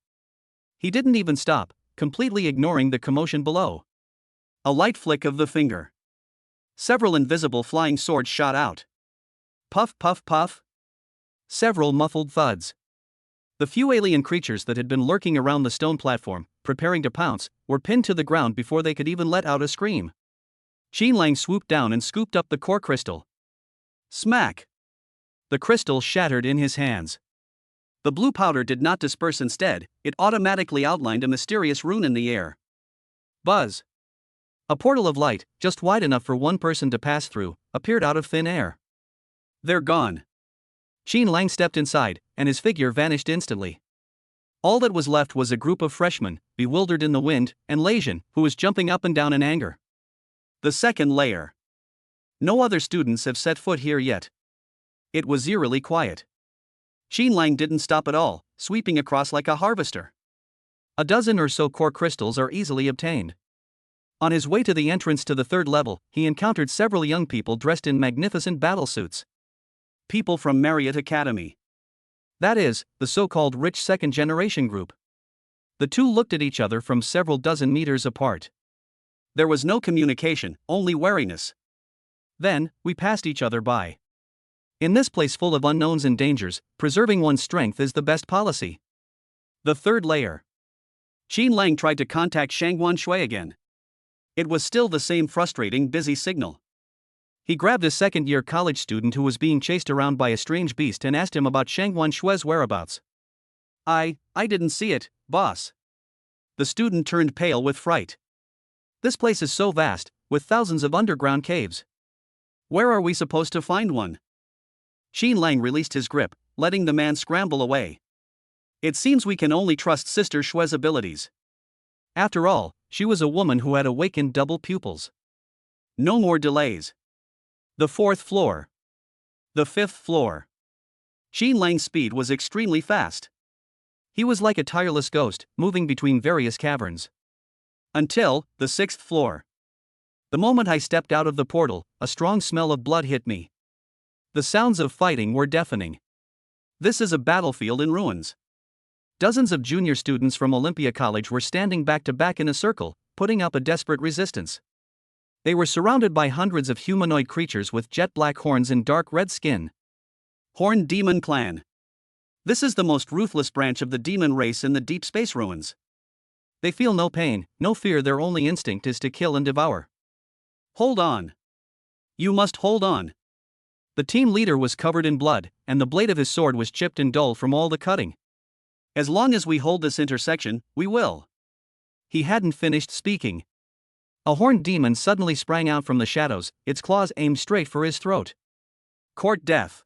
[SPEAKER 1] He didn't even stop, completely ignoring the commotion below. A light flick of the finger. Several invisible flying swords shot out. Puff, puff, puff. Several muffled thuds. The few alien creatures that had been lurking around the stone platform, preparing to pounce, were pinned to the ground before they could even let out a scream. Qin Lang swooped down and scooped up the core crystal. Smack! The crystal shattered in his hands. The blue powder did not disperse. Instead, it automatically outlined a mysterious rune in the air. Buzz! A portal of light, just wide enough for one person to pass through, appeared out of thin air. They're gone. Qin Lang stepped inside, and his figure vanished instantly. All that was left was a group of freshmen, bewildered in the wind, and Lei Jin, who was jumping up and down in anger. The second layer. No other students have set foot here yet. It was eerily quiet. Qin Lang didn't stop at all, sweeping across like a harvester. A dozen or so core crystals are easily obtained. On his way to the entrance to the third level, he encountered several young people dressed in magnificent battle suits. People from Marriott Academy. That is, the so-called rich second-generation group. The two looked at each other from several dozen meters apart. There was no communication, only wariness. Then, we passed each other by. In this place full of unknowns and dangers, preserving one's strength is the best policy. The third layer. Qin Lang tried to contact Shangguan Shui again. It was still the same frustrating busy signal. He grabbed a second-year college student who was being chased around by a strange beast and asked him about Shangguan Shui's whereabouts. I didn't see it, boss. The student turned pale with fright. This place is so vast, with thousands of underground caves. Where are we supposed to find one? Qin Lang released his grip, letting the man scramble away. It seems we can only trust Sister Shui's abilities. After all, she was a woman who had awakened double pupils. No more delays. The fourth floor. The fifth floor. Qin Lang's speed was extremely fast. He was like a tireless ghost, moving between various caverns. Until the sixth floor. The moment I stepped out of the portal, a strong smell of blood hit me. The sounds of fighting were deafening. This is a battlefield in ruins. Dozens of junior students from Olympia College were standing back to back in a circle, putting up a desperate resistance. They were surrounded by hundreds of humanoid creatures with jet black horns and dark red skin. Horned Demon Clan. This is the most ruthless branch of the demon race in the deep space ruins. They feel no pain, no fear. Their only instinct is to kill and devour. Hold on. You must hold on. The team leader was covered in blood, and the blade of his sword was chipped and dull from all the cutting. As long as we hold this intersection, we will. He hadn't finished speaking. A horned demon suddenly sprang out from the shadows, its claws aimed straight for his throat. Court death.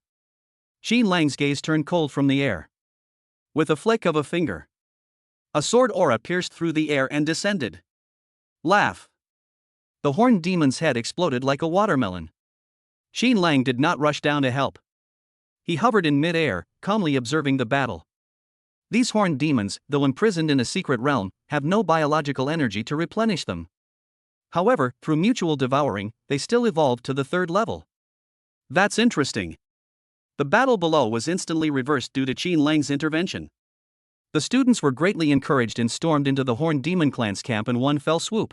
[SPEAKER 1] Qin Lang's gaze turned cold from the air. With a flick of a finger, a sword aura pierced through the air and descended. Laugh. The horned demon's head exploded like a watermelon. Qin Lang did not rush down to help. He hovered in mid-air, calmly observing the battle. These horned demons, though imprisoned in a secret realm, have no biological energy to replenish them. However, through mutual devouring, they still evolved to the third level. That's interesting. The battle below was instantly reversed due to Qin Lang's intervention. The students were greatly encouraged and stormed into the Horned Demon Clan's camp in one fell swoop.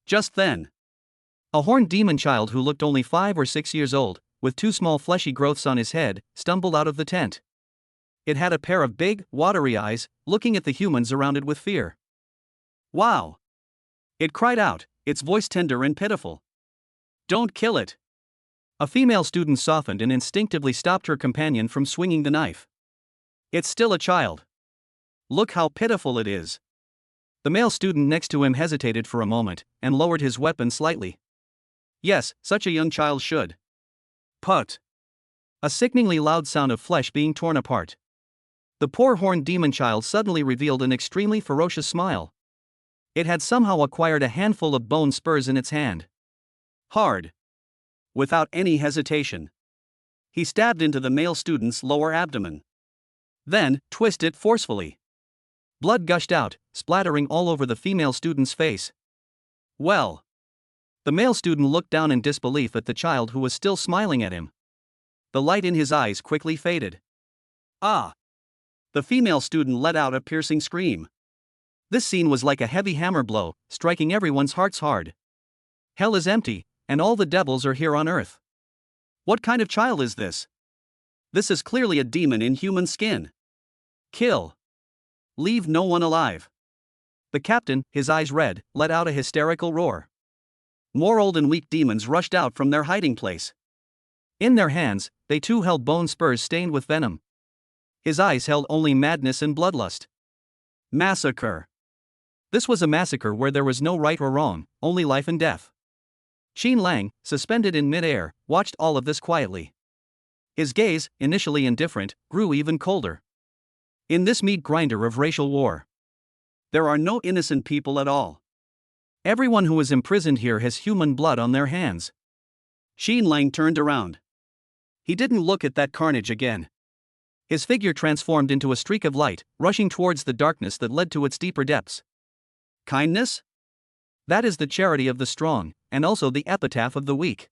[SPEAKER 1] Just then, a horned demon child who looked only 5 or 6 years old, with 2 small fleshy growths on his head, stumbled out of the tent. It had a pair of big, watery eyes, looking at the humans around it with fear. Wow! It cried out, its voice tender and pitiful. Don't kill it! A female student softened and instinctively stopped her companion from swinging the knife. It's still a child. Look how pitiful it is. The male student next to him hesitated for a moment and lowered his weapon slightly. Yes, such a young child should. Put. A sickeningly loud sound of flesh being torn apart. The poor horned demon child suddenly revealed an extremely ferocious smile. It had somehow acquired a handful of bone spurs in its hand. Hard. Without any hesitation, he stabbed into the male student's lower abdomen. Then, twisted it forcefully. Blood gushed out, splattering all over the female student's face. Well. The male student looked down in disbelief at the child who was still smiling at him. The light in his eyes quickly faded. Ah! The female student let out a piercing scream. This scene was like a heavy hammer blow, striking everyone's hearts hard. Hell is empty, and all the devils are here on earth. What kind of child is this? This is clearly a demon in human skin. Kill. Leave no one alive. The captain, his eyes red, let out a hysterical roar. More old and weak demons rushed out from their hiding place. In their hands, they too held bone spurs stained with venom. His eyes held only madness and bloodlust. Massacre. This was a massacre where there was no right or wrong, only life and death. Qin Lang, suspended in mid-air, watched all of this quietly. His gaze, initially indifferent, grew even colder. In this meat grinder of racial war, there are no innocent people at all. Everyone who is imprisoned here has human blood on their hands. Qin Lang turned around. He didn't look at that carnage again. His figure transformed into a streak of light, rushing towards the darkness that led to its deeper depths. Kindness? That is the charity of the strong, and also the epitaph of the weak.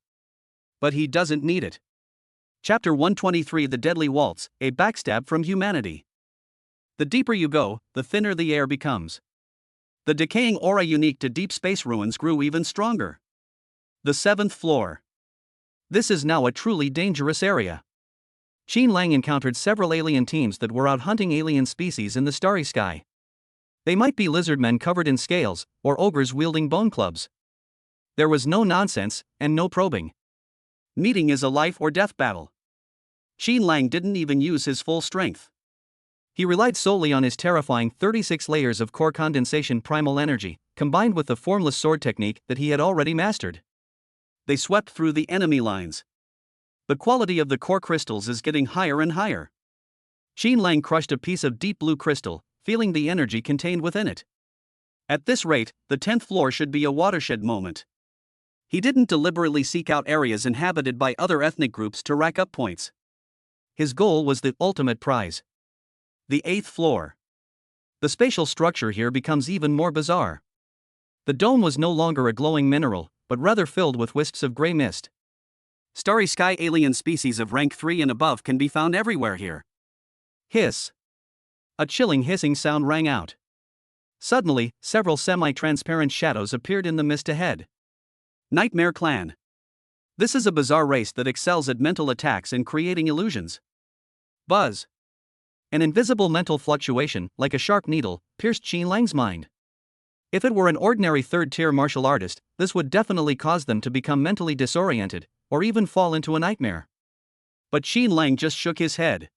[SPEAKER 1] But he doesn't need it. Chapter 123: The Deadly Waltz, a backstab from humanity. The deeper you go, the thinner the air becomes. The decaying aura unique to deep space ruins grew even stronger. The seventh floor. This is now a truly dangerous area. Qin Lang encountered several alien teams that were out hunting alien species in the starry sky. They might be lizardmen covered in scales, or ogres wielding bone clubs. There was no nonsense, and no probing. Meeting is a life or death battle. Qin Lang didn't even use his full strength. He relied solely on his terrifying 36 layers of core condensation primal energy, combined with the formless sword technique that he had already mastered. They swept through the enemy lines. The quality of the core crystals is getting higher and higher. Qin Lang crushed a piece of deep blue crystal, feeling the energy contained within it. At this rate, the 10th floor should be a watershed moment. He didn't deliberately seek out areas inhabited by other ethnic groups to rack up points. His goal was the ultimate prize. The 8th floor. The spatial structure here becomes even more bizarre. The dome was no longer a glowing mineral, but rather filled with wisps of gray mist. Starry sky alien species of rank 3 and above can be found everywhere here. Hiss. A chilling hissing sound rang out. Suddenly, several semi-transparent shadows appeared in the mist ahead. Nightmare Clan. This is a bizarre race that excels at mental attacks and creating illusions. Buzz. An invisible mental fluctuation, like a sharp needle, pierced Qin Lang's mind. If it were an ordinary third-tier martial artist, this would definitely cause them to become mentally disoriented, or even fall into a nightmare. But Qin Lang just shook his head.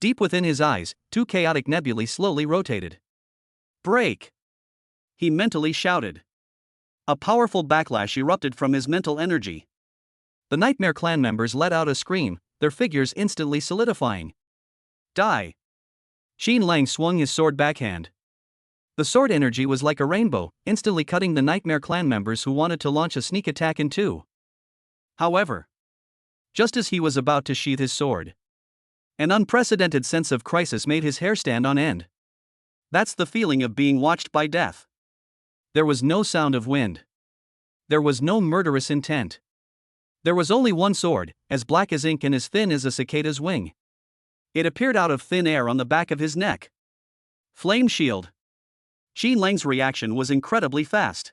[SPEAKER 1] Deep within his eyes, two chaotic nebulae slowly rotated. Break! He mentally shouted. A powerful backlash erupted from his mental energy. The Nightmare Clan members let out a scream, their figures instantly solidifying. Die! Qin Lang swung his sword backhand. The sword energy was like a rainbow, instantly cutting the Nightmare Clan members who wanted to launch a sneak attack in two. However, just as he was about to sheath his sword, an unprecedented sense of crisis made his hair stand on end. That's the feeling of being watched by death. There was no sound of wind. There was no murderous intent. There was only one sword, as black as ink and as thin as a cicada's wing. It appeared out of thin air on the back of his neck. Flame shield. Qin Lang's reaction was incredibly fast.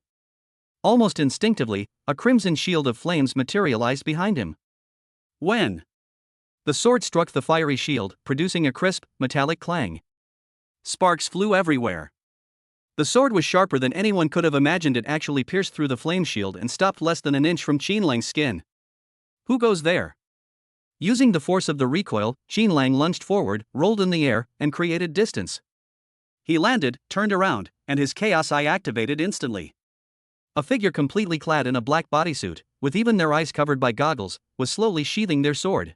[SPEAKER 1] Almost instinctively, a crimson shield of flames materialized behind him. When the sword struck the fiery shield, producing a crisp, metallic clang. Sparks flew everywhere. The sword was sharper than anyone could have imagined. It actually pierced through the flame shield and stopped less than an inch from Qin Lang's skin. Who goes there? Using the force of the recoil, Qin Lang lunged forward, rolled in the air, and created distance. He landed, turned around, and his chaos eye activated instantly. A figure completely clad in a black bodysuit, with even their eyes covered by goggles, was slowly sheathing their sword.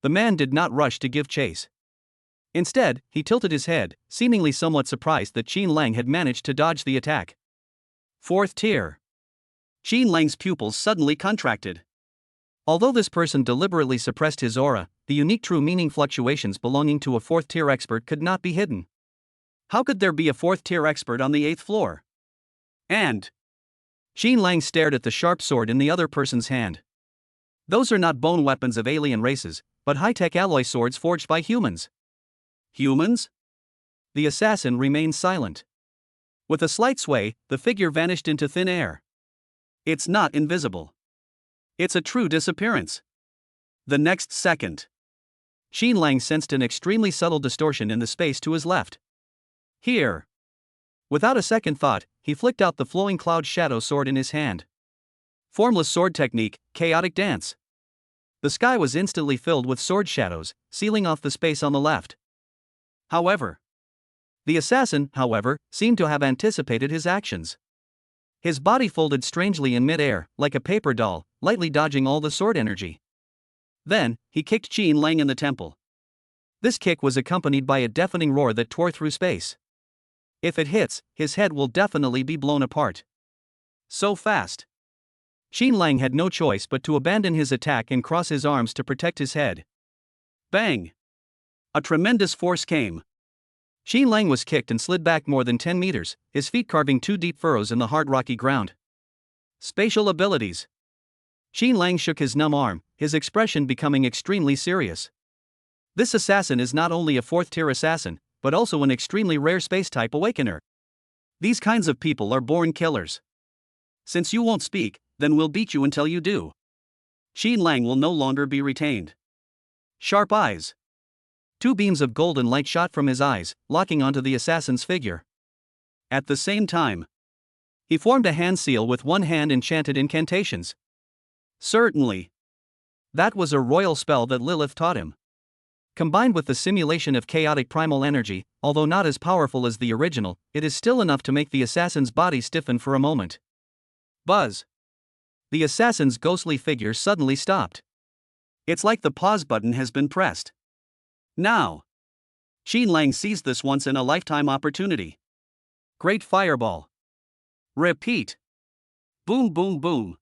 [SPEAKER 1] The man did not rush to give chase. Instead, he tilted his head, seemingly somewhat surprised that Qin Lang had managed to dodge the attack. Fourth tier. Qin Lang's pupils suddenly contracted. Although this person deliberately suppressed his aura, the unique true meaning fluctuations belonging to a fourth-tier expert could not be hidden. How could there be a fourth-tier expert on the 8th floor? And Qin Lang stared at the sharp sword in the other person's hand. Those are not bone weapons of alien races, but high-tech alloy swords forged by humans. Humans? The assassin remained silent. With a slight sway, the figure vanished into thin air. It's not invisible. It's a true disappearance. The next second, Qin Lang sensed an extremely subtle distortion in the space to his left. Here. Without a second thought, he flicked out the flowing cloud shadow sword in his hand. Formless sword technique, chaotic dance. The sky was instantly filled with sword shadows, sealing off the space on the left. However, the assassin, seemed to have anticipated his actions. His body folded strangely in mid-air, like a paper doll, lightly dodging all the sword energy. Then, he kicked Qin Lang in the temple. This kick was accompanied by a deafening roar that tore through space. If it hits, his head will definitely be blown apart. So fast. Qin Lang had no choice but to abandon his attack and cross his arms to protect his head. Bang! A tremendous force came. Qin Lang was kicked and slid back more than 10 meters, his feet carving 2 deep furrows in the hard rocky ground. Spatial abilities. Qin Lang shook his numb arm, his expression becoming extremely serious. This assassin is not only a 4th-tier assassin, but also an extremely rare space-type awakener. These kinds of people are born killers. Since you won't speak, then we'll beat you until you do. Qin Lang will no longer be retained. Sharp eyes. 2 beams of golden light shot from his eyes, locking onto the assassin's figure. At the same time, he formed a hand seal with one hand and chanted incantations. Certainly. That was a royal spell that Lilith taught him. Combined with the simulation of chaotic primal energy, although not as powerful as the original, it is still enough to make the assassin's body stiffen for a moment. Buzz. The assassin's ghostly figure suddenly stopped. It's like the pause button has been pressed. Now. Qin Lang seized this once-in-a-lifetime opportunity. Great fireball. Repeat. Boom boom boom.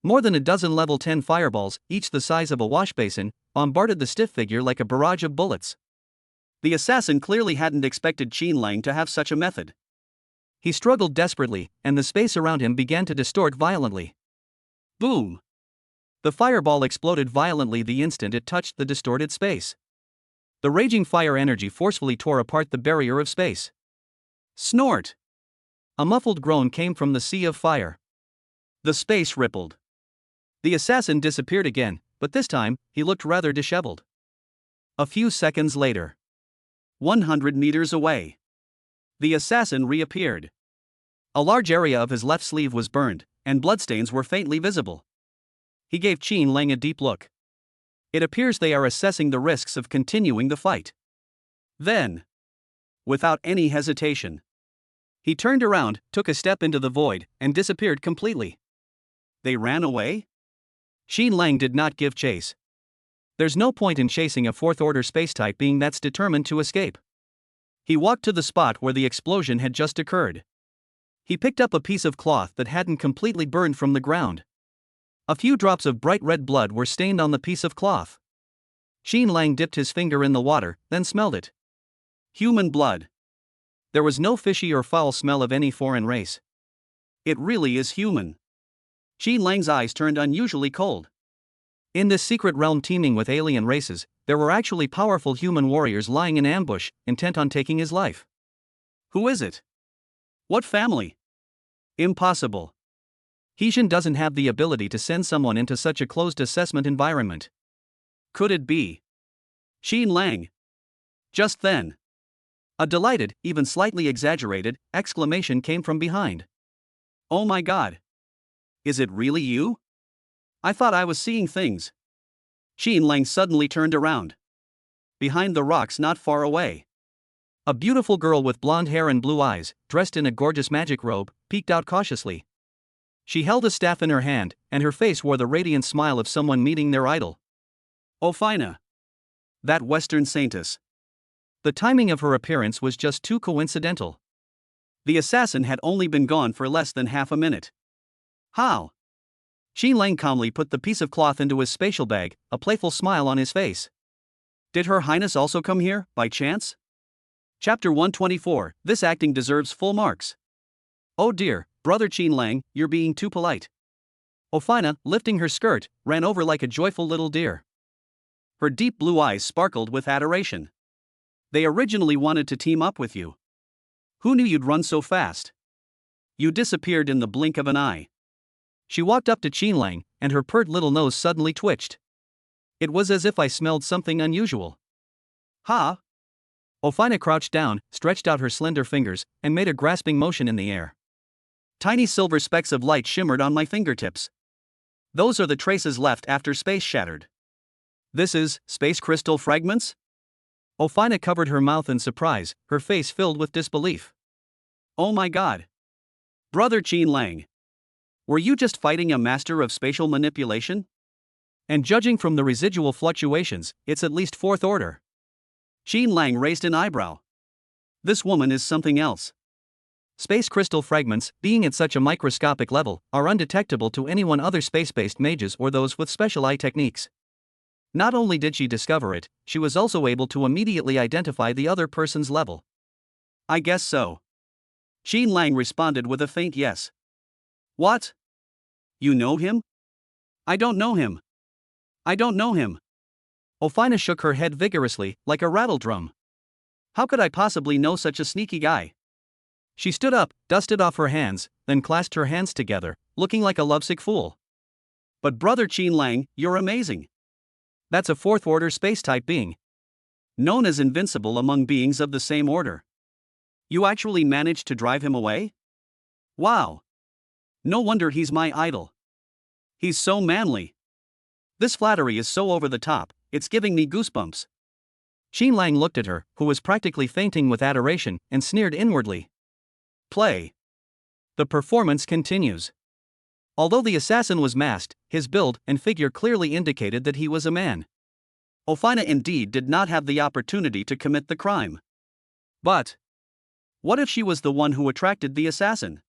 [SPEAKER 1] More than a dozen level 10 fireballs, each the size of a wash basin, bombarded the stiff figure like a barrage of bullets. The assassin clearly hadn't expected Qin Lang to have such a method. He struggled desperately, and the space around him began to distort violently. Boom! The fireball exploded violently the instant it touched the distorted space. The raging fire energy forcefully tore apart the barrier of space. Snort! A muffled groan came from the sea of fire. The space rippled. The assassin disappeared again, but this time, he looked rather disheveled. A few seconds later, 100 meters away, the assassin reappeared. A large area of his left sleeve was burned, and bloodstains were faintly visible. He gave Qin Lang a deep look. It appears they are assessing the risks of continuing the fight. Then, without any hesitation, he turned around, took a step into the void, and disappeared completely. They ran away? Qin Lang did not give chase. There's no point in chasing a 4th-order space-type being that's determined to escape. He walked to the spot where the explosion had just occurred. He picked up a piece of cloth that hadn't completely burned from the ground. A few drops of bright red blood were stained on the piece of cloth. Qin Lang dipped his finger in the water, then smelled it. Human blood. There was no fishy or foul smell of any foreign race. It really is human. Qin Lang's eyes turned unusually cold. In this secret realm teeming with alien races, there were actually powerful human warriors lying in ambush, intent on taking his life. Who is it? What family? Impossible. Heishan doesn't have the ability to send someone into such a closed assessment environment. Could it be Qin Lang? Just then, a delighted, even slightly exaggerated, exclamation came from behind. Oh my god! Is it really you? I thought I was seeing things. Qin Lang suddenly turned around. Behind the rocks not far away, A beautiful girl with blonde hair and blue eyes, dressed in a gorgeous magic robe, peeked out cautiously. She held a staff in her hand, and her face wore the radiant smile of someone meeting their idol. Ophina! That Western saintess. The timing of her appearance was just too coincidental. The assassin had only been gone for less than half a minute. How? Qin Lang calmly put the piece of cloth into his spatial bag, a playful smile on his face. Did Her Highness also come here, by chance? Chapter 124, This acting deserves full marks. Oh dear, Brother Qin Lang, you're being too polite. Ophina, lifting her skirt, ran over like a joyful little deer. Her deep blue eyes sparkled with adoration. They originally wanted to team up with you. Who knew you'd run so fast? You disappeared in the blink of an eye. She walked up to Qin Lang, and her pert little nose suddenly twitched. It was as if I smelled something unusual. Ha! Ophina crouched down, stretched out her slender fingers, and made a grasping motion in the air. Tiny silver specks of light shimmered on my fingertips. Those are the traces left after space shattered. This is space crystal fragments? Ophina covered her mouth in surprise, her face filled with disbelief. Oh my god! Brother Qin Lang! Were you just fighting a master of spatial manipulation? And judging from the residual fluctuations, it's at least fourth order. Qin Lang raised an eyebrow. This woman is something else. Space crystal fragments, being at such a microscopic level, are undetectable to anyone other space-based mages or those with special eye techniques. Not only did she discover it, she was also able to immediately identify the other person's level. I guess so. Qin Lang responded with a faint yes. What? You know him? I don't know him. I don't know him. Ophina shook her head vigorously, like a rattledrum. How could I possibly know such a sneaky guy? She stood up, dusted off her hands, then clasped her hands together, looking like a lovesick fool. But Brother Qin Lang, you're amazing. That's a fourth-order space-type being. Known as invincible among beings of the same order. You actually managed to drive him away? Wow. No wonder he's my idol. He's so manly. This flattery is so over the top, it's giving me goosebumps. Qin Lang looked at her, who was practically fainting with adoration, and sneered inwardly. Play. The performance continues. Although the assassin was masked, his build and figure clearly indicated that he was a man. Ophina indeed did not have the opportunity to commit the crime. But what if she was the one who attracted the assassin?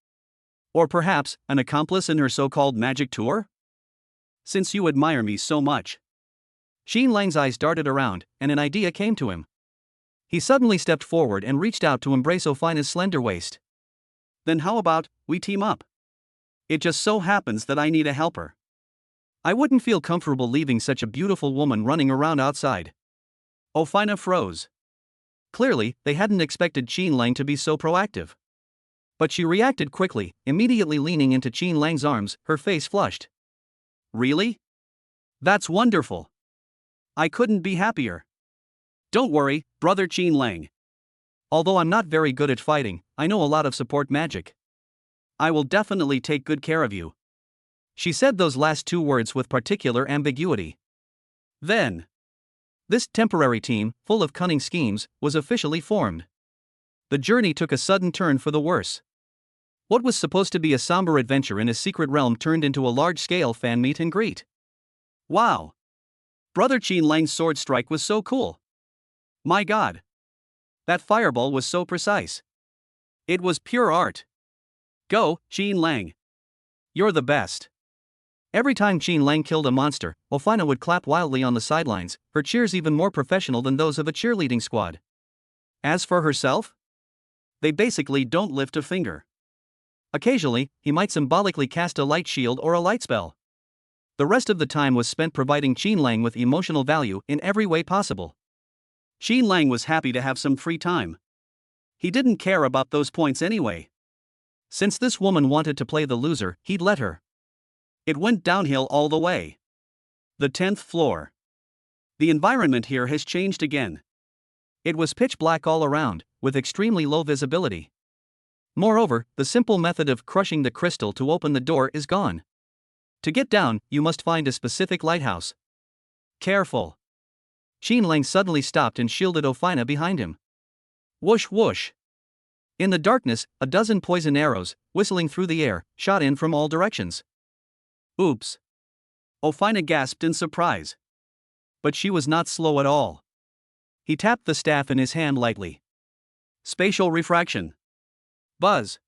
[SPEAKER 1] Or perhaps, an accomplice in her so-called magic tour? Since you admire me so much. Qin Lang's eyes darted around, and an idea came to him. He suddenly stepped forward and reached out to embrace Ophina's slender waist. Then how about, we team up? It just so happens that I need a helper. I wouldn't feel comfortable leaving such a beautiful woman running around outside. Ophina froze. Clearly, they hadn't expected Qin Lang to be so proactive. But she reacted quickly, immediately leaning into Qin Lang's arms, her face flushed. Really? That's wonderful. I couldn't be happier. Don't worry, Brother Qin Lang. Although I'm not very good at fighting, I know a lot of support magic. I will definitely take good care of you. She said those last two words with particular ambiguity. Then, this temporary team, full of cunning schemes, was officially formed. The journey took a sudden turn for the worse. What was supposed to be a somber adventure in a secret realm turned into a large-scale fan meet and greet. Wow! Brother Qin Lang's sword strike was so cool. My god! That fireball was so precise. It was pure art. Go, Qin Lang. You're the best. Every time Qin Lang killed a monster, Ophina would clap wildly on the sidelines, her cheers even more professional than those of a cheerleading squad. As for herself? They basically don't lift a finger. Occasionally, he might symbolically cast a light shield or a light spell. The rest of the time was spent providing Qin Lang with emotional value in every way possible. Qin Lang was happy to have some free time. He didn't care about those points anyway. Since this woman wanted to play the loser, he'd let her. It went downhill all the way. The 10th floor. The environment here has changed again. It was pitch black all around, with extremely low visibility. Moreover, the simple method of crushing the crystal to open the door is gone. To get down, you must find a specific lighthouse. Careful. Qin Lang suddenly stopped and shielded Ophina behind him. Whoosh whoosh. In the darkness, a dozen poison arrows, whistling through the air, shot in from all directions. Oops. Ophina gasped in surprise. But she was not slow at all. He tapped the staff in his hand lightly. Spatial refraction. Buzz.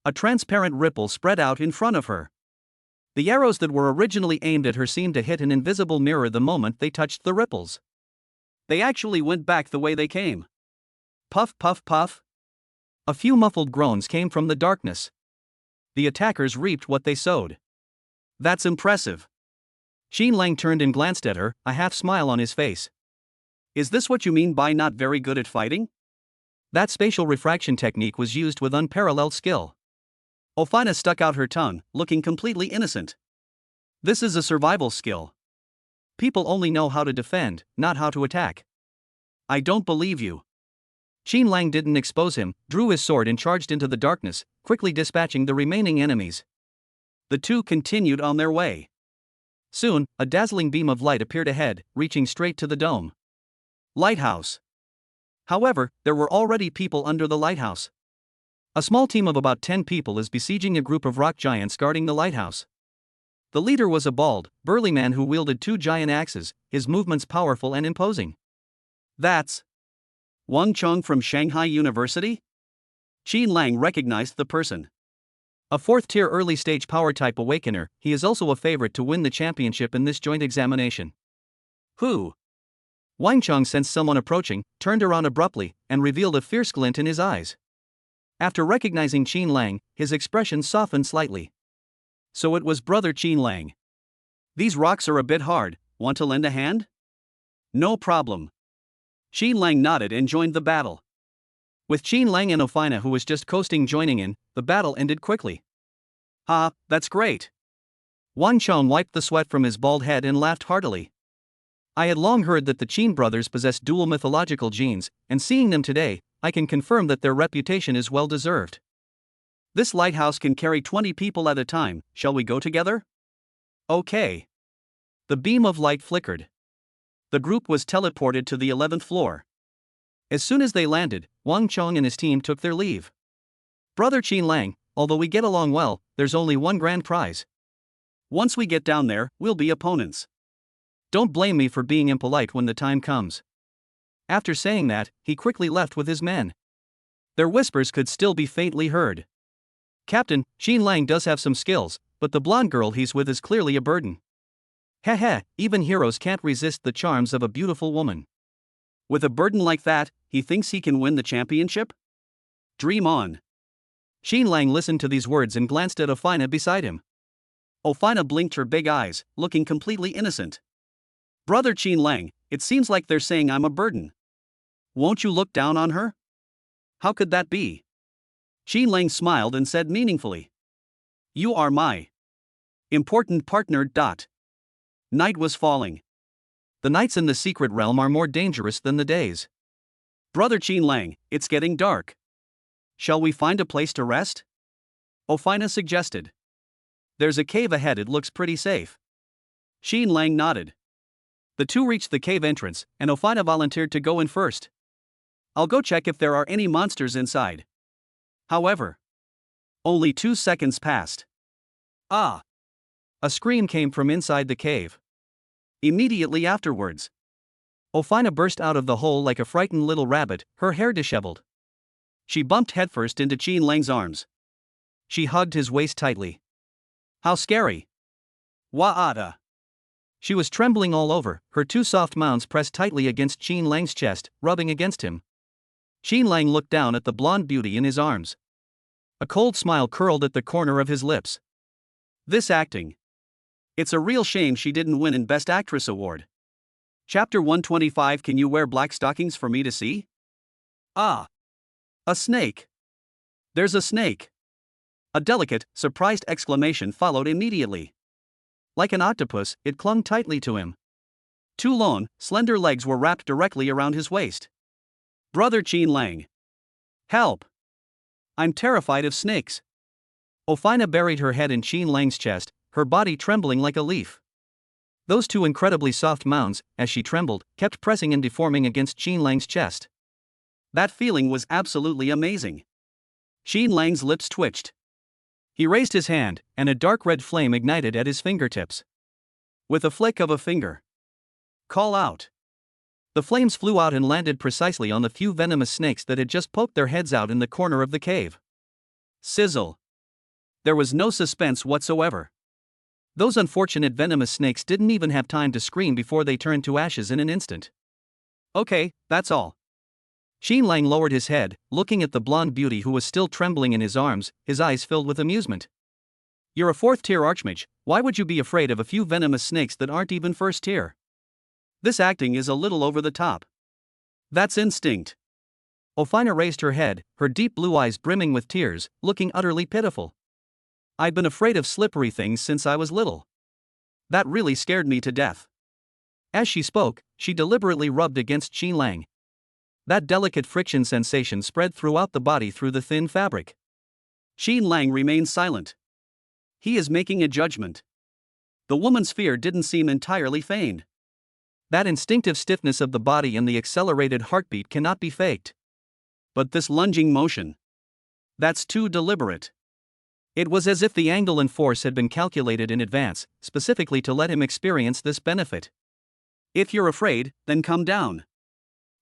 [SPEAKER 1] A transparent ripple spread out in front of her. The arrows that were originally aimed at her seemed to hit an invisible mirror the moment they touched the ripples. They actually went back the way they came. Puff puff puff. A few muffled groans came from the darkness. The attackers reaped what they sowed. That's impressive. Qin Lang turned and glanced at her, a half smile on his face. Is this what you mean by not very good at fighting? That spatial refraction technique was used with unparalleled skill. Ophina stuck out her tongue, looking completely innocent. This is a survival skill. People only know how to defend, not how to attack. I don't believe you. Qin Lang didn't expose him, drew his sword and charged into the darkness, quickly dispatching the remaining enemies. The two continued on their way. Soon, a dazzling beam of light appeared ahead, reaching straight to the dome. Lighthouse. However, there were already people under the lighthouse. A small team of about 10 people is besieging a group of rock giants guarding the lighthouse. The leader was a bald, burly man who wielded 2 giant axes, his movements powerful and imposing. That's Wang Cheng from Shanghai University? Qin Lang recognized the person. A 4th-tier early-stage power-type awakener, he is also a favorite to win the championship in this joint examination. Who? Wang Cheng sensed someone approaching, turned around abruptly, and revealed a fierce glint in his eyes. After recognizing Qin Lang, his expression softened slightly. So it was brother Qin Lang. These rocks are a bit hard, want to lend a hand? No problem. Qin Lang nodded and joined the battle. With Qin Lang and Ophina, who was just coasting, joining in, the battle ended quickly. Ha, that's great. Wang Cheng wiped the sweat from his bald head and laughed heartily. I had long heard that the Qin brothers possessed dual mythological genes, and seeing them today, I can confirm that their reputation is well deserved. This lighthouse can carry 20 people at a time, shall we go together? Okay. The beam of light flickered. The group was teleported to the 11th floor. As soon as they landed, Wang Cheng and his team took their leave. Brother Qin Lang, although we get along well, there's only one grand prize. Once we get down there, we'll be opponents. Don't blame me for being impolite when the time comes. After saying that, he quickly left with his men. Their whispers could still be faintly heard. Captain, Qin Lang does have some skills, but the blonde girl he's with is clearly a burden. Heh, even heroes can't resist the charms of a beautiful woman. With a burden like that, he thinks he can win the championship? Dream on. Qin Lang listened to these words and glanced at Ophina beside him. Ophina blinked her big eyes, looking completely innocent. Brother Qin Lang, it seems like they're saying I'm a burden. Won't you look down on her? How could that be? Qin Lang smiled and said meaningfully. You are my important partner. Night was falling. The nights in the secret realm are more dangerous than the days. Brother Qin Lang, it's getting dark. Shall we find a place to rest? Ophina suggested. There's a cave ahead, it looks pretty safe. Qin Lang nodded. The two reached the cave entrance, and Ophina volunteered to go in first. I'll go check if there are any monsters inside. However, only 2 seconds passed. Ah! A scream came from inside the cave. Immediately afterwards, Ophina burst out of the hole like a frightened little rabbit, her hair disheveled. She bumped headfirst into Qin Lang's arms. She hugged his waist tightly. How scary! Wa'ada! She was trembling all over, her 2 soft mounds pressed tightly against Qin Lang's chest, rubbing against him. Qin Lang looked down at the blonde beauty in his arms. A cold smile curled at the corner of his lips. This acting. It's a real shame she didn't win in Best Actress award. Chapter 125. Can you wear black stockings for me to see? Ah! A snake! There's a snake! A delicate, surprised exclamation followed immediately. Like an octopus, it clung tightly to him. 2 long, slender legs were wrapped directly around his waist. Brother Qin Lang. Help! I'm terrified of snakes. Ophina buried her head in Qin Lang's chest, her body trembling like a leaf. Those 2 incredibly soft mounds, as she trembled, kept pressing and deforming against Qin Lang's chest. That feeling was absolutely amazing. Xin Lang's lips twitched. He raised his hand, and a dark red flame ignited at his fingertips. With a flick of a finger. Call out. The flames flew out and landed precisely on the few venomous snakes that had just poked their heads out in the corner of the cave. Sizzle. There was no suspense whatsoever. Those unfortunate venomous snakes didn't even have time to scream before they turned to ashes in an instant. Okay, that's all. Xin Lang lowered his head, looking at the blonde beauty who was still trembling in his arms, his eyes filled with amusement. You're a 4th-tier archmage, why would you be afraid of a few venomous snakes that aren't even 1st tier? This acting is a little over the top. That's instinct. Ofina raised her head, her deep blue eyes brimming with tears, looking utterly pitiful. I've been afraid of slippery things since I was little. That really scared me to death. As she spoke, she deliberately rubbed against Xin Lang. That delicate friction sensation spread throughout the body through the thin fabric. Xin Lang remained silent. He is making a judgment. The woman's fear didn't seem entirely feigned. That instinctive stiffness of the body and the accelerated heartbeat cannot be faked. But this lunging motion. That's too deliberate. It was as if the angle and force had been calculated in advance, specifically to let him experience this benefit. If you're afraid, then come down.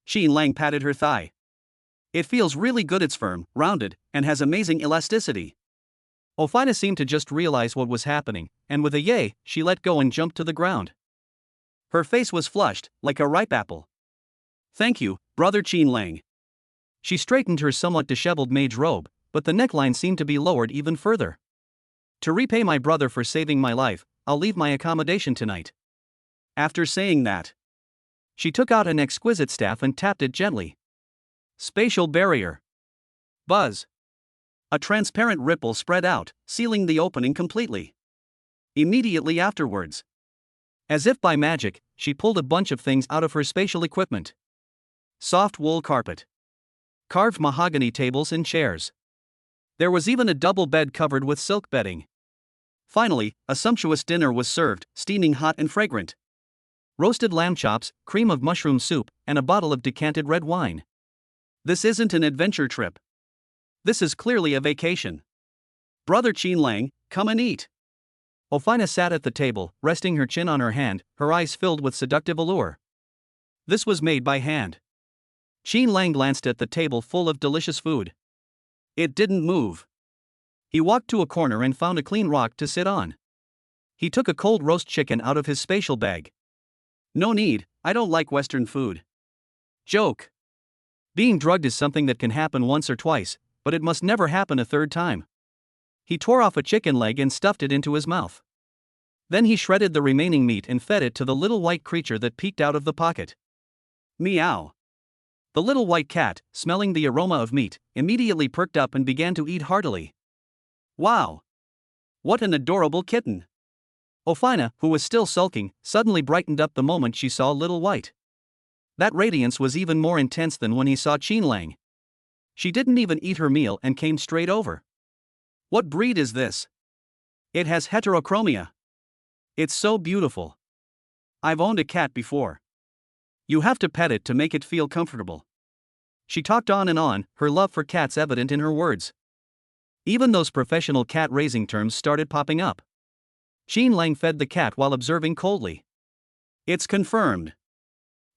[SPEAKER 1] Xin Lang patted her thigh. It feels really good, it's firm, rounded, and has amazing elasticity. Ofina seemed to just realize what was happening, and with a yay, she let go and jumped to the ground. Her face was flushed, like a ripe apple. Thank you, brother Xin Lang. She straightened her somewhat disheveled mage robe, but the neckline seemed to be lowered even further. To repay my brother for saving my life, I'll leave my accommodation tonight. After saying that, she took out an exquisite staff and tapped it gently. Spatial barrier. Buzz. A transparent ripple spread out, sealing the opening completely. Immediately afterwards, as if by magic, she pulled a bunch of things out of her spatial equipment. Soft wool carpet. Carved mahogany tables and chairs. There was even a double bed covered with silk bedding. Finally, a sumptuous dinner was served, steaming hot and fragrant. Roasted lamb chops, cream of mushroom soup, and a bottle of decanted red wine. This isn't an adventure trip. This is clearly a vacation. Brother Xin Lang, come and eat. Ofina sat at the table, resting her chin on her hand, her eyes filled with seductive allure. This was made by hand. Xin Lang glanced at the table full of delicious food. It didn't move. He walked to a corner and found a clean rock to sit on. He took a cold roast chicken out of his spatial bag. No need, I don't like Western food. Joke. Being drugged is something that can happen once or twice, but it must never happen a third time. He tore off a chicken leg and stuffed it into his mouth. Then he shredded the remaining meat and fed it to the little white creature that peeked out of the pocket. Meow. The little white cat, smelling the aroma of meat, immediately perked up and began to eat heartily. Wow! What an adorable kitten! Ofina, who was still sulking, suddenly brightened up the moment she saw Little White. That radiance was even more intense than when he saw Xin Lang. She didn't even eat her meal and came straight over. What breed is this? It has heterochromia. It's so beautiful. I've owned a cat before. You have to pet it to make it feel comfortable. She talked on and on, her love for cats evident in her words. Even those professional cat-raising terms started popping up. Xin Lang fed the cat while observing coldly. It's confirmed.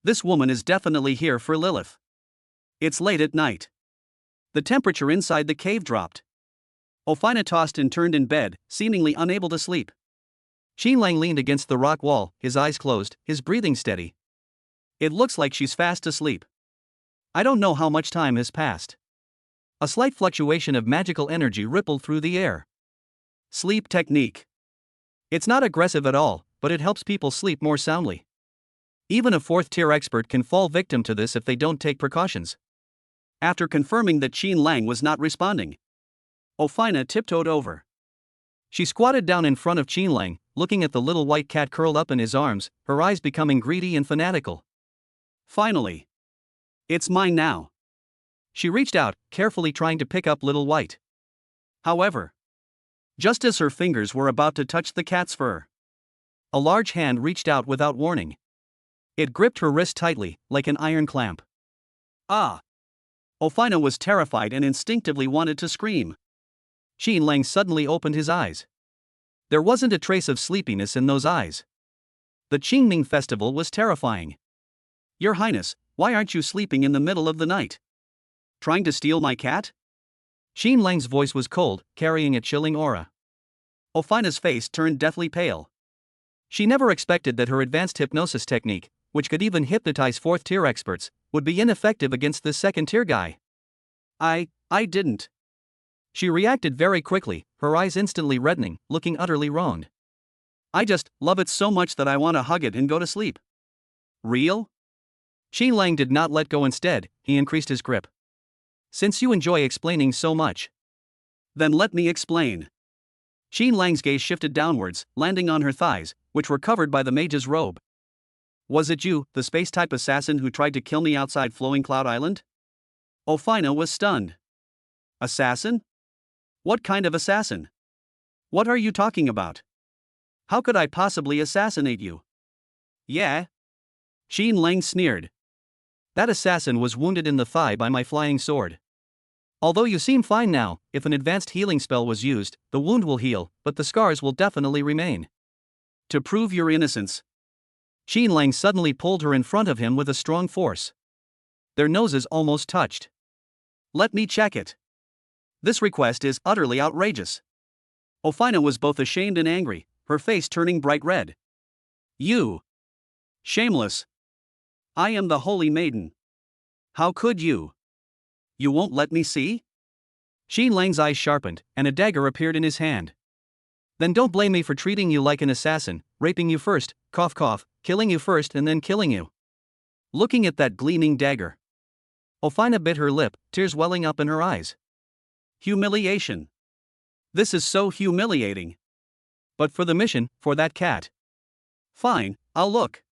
[SPEAKER 1] This woman is definitely here for Lilith. It's late at night. The temperature inside the cave dropped. Ofina tossed and turned in bed, seemingly unable to sleep. Xin Lang leaned against the rock wall, his eyes closed, his breathing steady. It looks like she's fast asleep. I don't know how much time has passed. A slight fluctuation of magical energy rippled through the air. Sleep technique. It's not aggressive at all, but it helps people sleep more soundly. Even a 4th-tier expert can fall victim to this if they don't take precautions. After confirming that Xin Lang was not responding, Ofina tiptoed over. She squatted down in front of Xin Lang, looking at the little white cat curled up in his arms, her eyes becoming greedy and fanatical. Finally. It's mine now. She reached out, carefully trying to pick up Little White. However, just as her fingers were about to touch the cat's fur, a large hand reached out without warning. It gripped her wrist tightly, like an iron clamp. Ah! Ofina was terrified and instinctively wanted to scream. Qin Lang suddenly opened his eyes. There wasn't a trace of sleepiness in those eyes. The Qingming festival was terrifying. Your Highness, why aren't you sleeping in the middle of the night? Trying to steal my cat? Qin Lang's voice was cold, carrying a chilling aura. Ofina's face turned deathly pale. She never expected that her advanced hypnosis technique, which could even hypnotize fourth-tier experts, would be ineffective against this second-tier guy. I didn't. She reacted very quickly, her eyes instantly reddening, looking utterly wronged. I just love it so much that I want to hug it and go to sleep. Real? Qin Lang did not let go. Instead, he increased his grip. Since you enjoy explaining so much, then let me explain. Qin Lang's gaze shifted downwards, landing on her thighs, which were covered by the mage's robe. Was it you, the space-type assassin who tried to kill me outside Flowing Cloud Island? Ofina was stunned. Assassin? What kind of assassin? What are you talking about? How could I possibly assassinate you? Yeah? Qin Lang sneered. That assassin was wounded in the thigh by my flying sword. Although you seem fine now, if an advanced healing spell was used, the wound will heal, but the scars will definitely remain. To prove your innocence. Qin Lang suddenly pulled her in front of him with a strong force. Their noses almost touched. Let me check it. This request is utterly outrageous. Ofina was both ashamed and angry, her face turning bright red. You! Shameless! I am the Holy Maiden. How could you? You won't let me see? Qin Lang's eyes sharpened, and a dagger appeared in his hand. Then don't blame me for treating you like an assassin, raping you first, cough cough, killing you first and then killing you. Looking at that gleaming dagger. Ofina bit her lip, tears welling up in her eyes. Humiliation. This is so humiliating. But for the mission, for that cat. Fine, I'll look.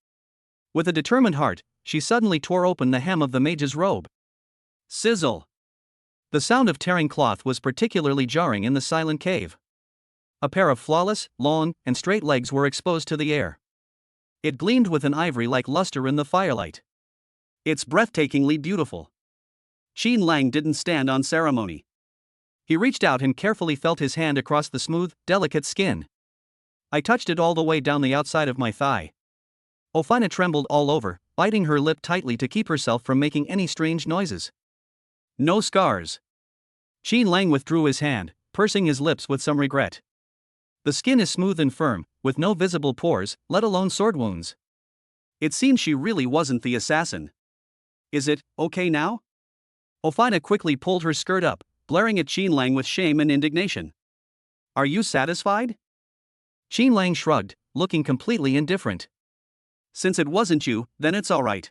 [SPEAKER 1] With a determined heart, she suddenly tore open the hem of the mage's robe. Sizzle. The sound of tearing cloth was particularly jarring in the silent cave. A pair of flawless, long, and straight legs were exposed to the air. It gleamed with an ivory-like luster in the firelight. It's breathtakingly beautiful. Qin Lang didn't stand on ceremony. He reached out and carefully felt his hand across the smooth, delicate skin. I touched it all the way down the outside of my thigh. Ofina trembled all over, biting her lip tightly to keep herself from making any strange noises. No scars. Qin Lang withdrew his hand, pursing his lips with some regret. The skin is smooth and firm, with no visible pores, let alone sword wounds. It seems she really wasn't the assassin. Is it okay now? Ofina quickly pulled her skirt up, glaring at Qin Lang with shame and indignation. Are you satisfied? Qin Lang shrugged, looking completely indifferent. Since it wasn't you, then it's alright.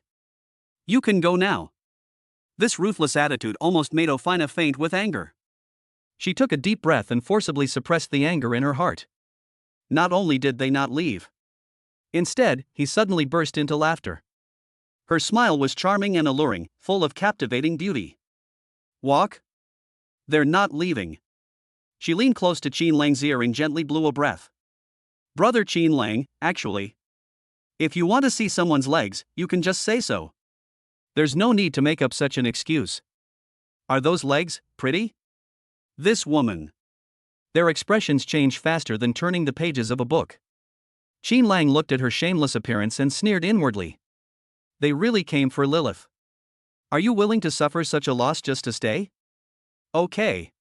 [SPEAKER 1] You can go now. This ruthless attitude almost made Ofina faint with anger. She took a deep breath and forcibly suppressed the anger in her heart. Not only did they not leave. Instead, he suddenly burst into laughter. Her smile was charming and alluring, full of captivating beauty. Walk? They're not leaving. She leaned close to Qin Lang's ear and gently blew a breath. Brother Qin Lang, actually. If you want to see someone's legs, you can just say so. There's no need to make up such an excuse. Are those legs pretty? This woman. Their expressions changed faster than turning the pages of a book. Qin Lang looked at her shameless appearance and sneered inwardly. They really came for Lilith. Are you willing to suffer such a loss just to stay? Okay.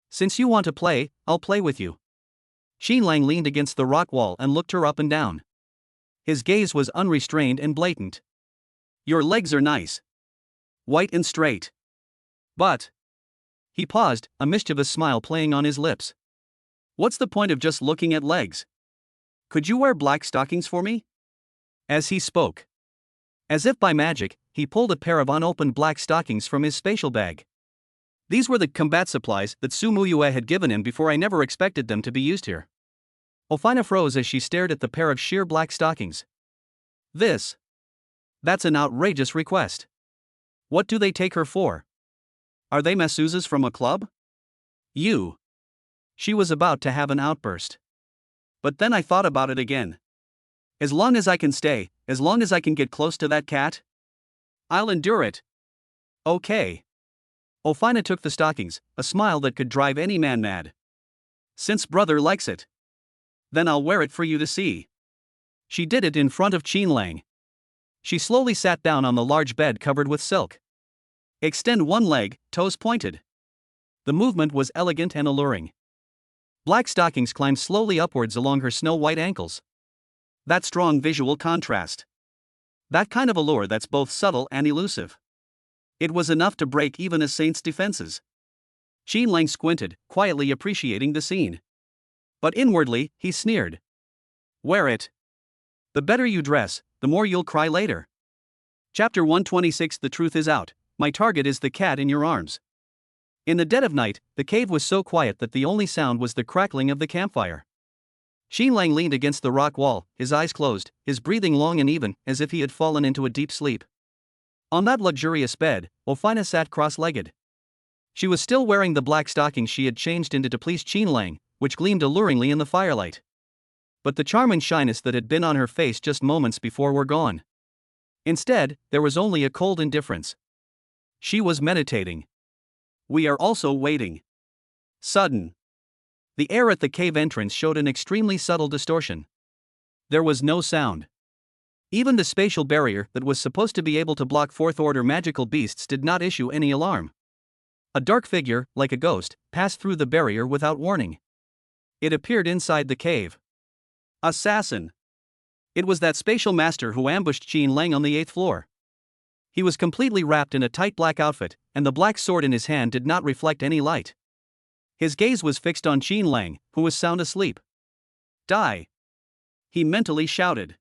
[SPEAKER 1] Since you want to play, I'll play with you. Qin Lang leaned against the rock wall and looked her up and down. His gaze was unrestrained and blatant. Your legs are nice. White and straight. But. He paused, a mischievous smile playing on his lips. What's the point of just looking at legs? Could you wear black stockings for me? As he spoke. As if by magic, he pulled a pair of unopened black stockings from his spatial bag. These were the combat supplies that Muyue had given him before. I never expected them to be used here. Ofina froze as she stared at the pair of sheer black stockings. That's an outrageous request. What do they take her for? Are they masseuses from a club? You. She was about to have an outburst. But then I thought about it again. As long as I can stay, as long as I can get close to that cat, I'll endure it. Okay. Ofina took the stockings, a smile that could drive any man mad. Since brother likes it, then I'll wear it for you to see. She did it in front of Qin Lang. She slowly sat down on the large bed covered with silk. Extend one leg, toes pointed. The movement was elegant and alluring. Black stockings climbed slowly upwards along her snow-white ankles. That strong visual contrast. That kind of allure that's both subtle and elusive. It was enough to break even a saint's defenses. Qin Lang squinted, quietly appreciating the scene. But inwardly, he sneered. Wear it. The better you dress, the more you'll cry later. Chapter 126. The truth is out. My target is the cat in your arms. In the dead of night, the cave was so quiet that the only sound was the crackling of the campfire. Qin Lang leaned against the rock wall, his eyes closed, his breathing long and even, as if he had fallen into a deep sleep. On that luxurious bed, Ofina sat cross-legged. She was still wearing the black stockings she had changed into to please Qin Lang, which gleamed alluringly in the firelight. But the charm and shyness that had been on her face just moments before were gone. Instead, there was only a cold indifference. She was meditating. We are also waiting. Sudden. The air at the cave entrance showed an extremely subtle distortion. There was no sound. Even the spatial barrier that was supposed to be able to block fourth-order magical beasts did not issue any alarm. A dark figure, like a ghost, passed through the barrier without warning. It appeared inside the cave. Assassin. It was that spatial master who ambushed Qin Lang on the 8th floor. He was completely wrapped in a tight black outfit, and the black sword in his hand did not reflect any light. His gaze was fixed on Qin Lang, who was sound asleep. Die! He mentally shouted.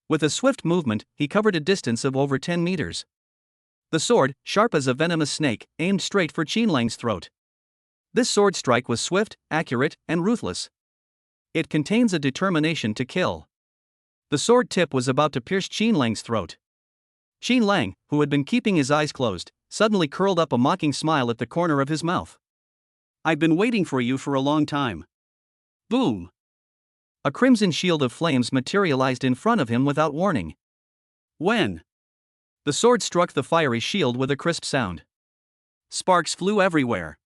[SPEAKER 1] With a swift movement, he covered a distance of over 10 meters. The sword, sharp as a venomous snake, aimed straight for Qin Lang's throat. This sword strike was swift, accurate, and ruthless. It contains a determination to kill. The sword tip was about to pierce Qin Lang's throat. Qin Lang, who had been keeping his eyes closed, suddenly curled up a mocking smile at the corner of his mouth. I've been waiting for you for a long time. Boom! A crimson shield of flames materialized in front of him without warning. When the sword struck the fiery shield with a crisp sound, sparks flew everywhere.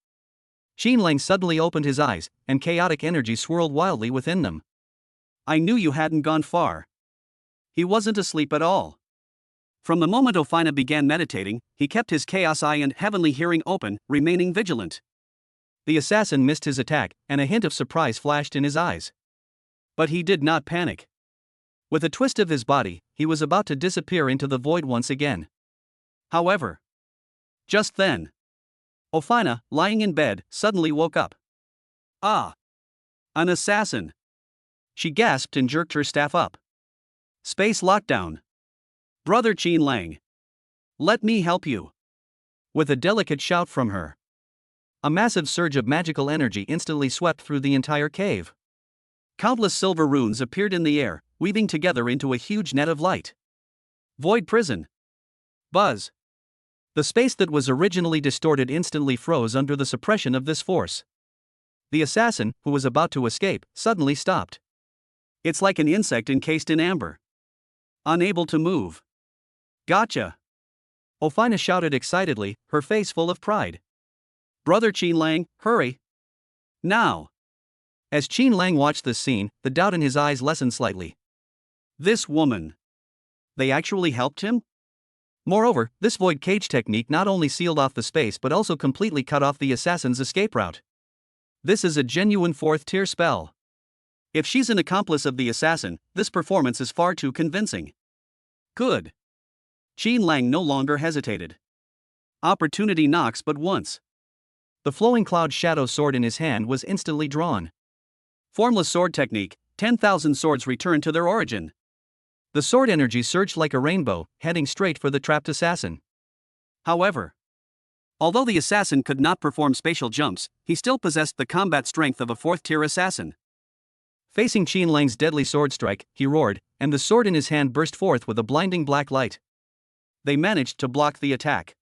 [SPEAKER 1] Qin Lang suddenly opened his eyes, and chaotic energy swirled wildly within them. I knew you hadn't gone far. He wasn't asleep at all. From the moment Ofina began meditating, he kept his chaos eye and heavenly hearing open, remaining vigilant. The assassin missed his attack, and a hint of surprise flashed in his eyes. But he did not panic. With a twist of his body, he was about to disappear into the void once again. However, just then, Ofina, lying in bed, suddenly woke up. Ah! An assassin! She gasped and jerked her staff up. Space lockdown. Brother Qin Lang. Let me help you. With a delicate shout from her, a massive surge of magical energy instantly swept through the entire cave. Countless silver runes appeared in the air, weaving together into a huge net of light. Void prison. Buzz. The space that was originally distorted instantly froze under the suppression of this force. The assassin, who was about to escape, suddenly stopped. It's like an insect encased in amber. Unable to move. Gotcha! Ofina shouted excitedly, her face full of pride. Brother Qin Lang, hurry! Now! As Qin Lang watched this scene, the doubt in his eyes lessened slightly. This woman. They actually helped him? Moreover, this void cage technique not only sealed off the space but also completely cut off the assassin's escape route. This is a genuine fourth-tier spell. If she's an accomplice of the assassin, this performance is far too convincing. Good. Qin Lang no longer hesitated. Opportunity knocks but once. The flowing cloud shadow sword in his hand was instantly drawn. Formless sword technique, 10,000 swords returned to their origin. The sword energy surged like a rainbow, heading straight for the trapped assassin. However, although the assassin could not perform spatial jumps, he still possessed the combat strength of a fourth-tier assassin. Facing Qin Lang's deadly sword strike, he roared, and the sword in his hand burst forth with a blinding black light. They managed to block the attack.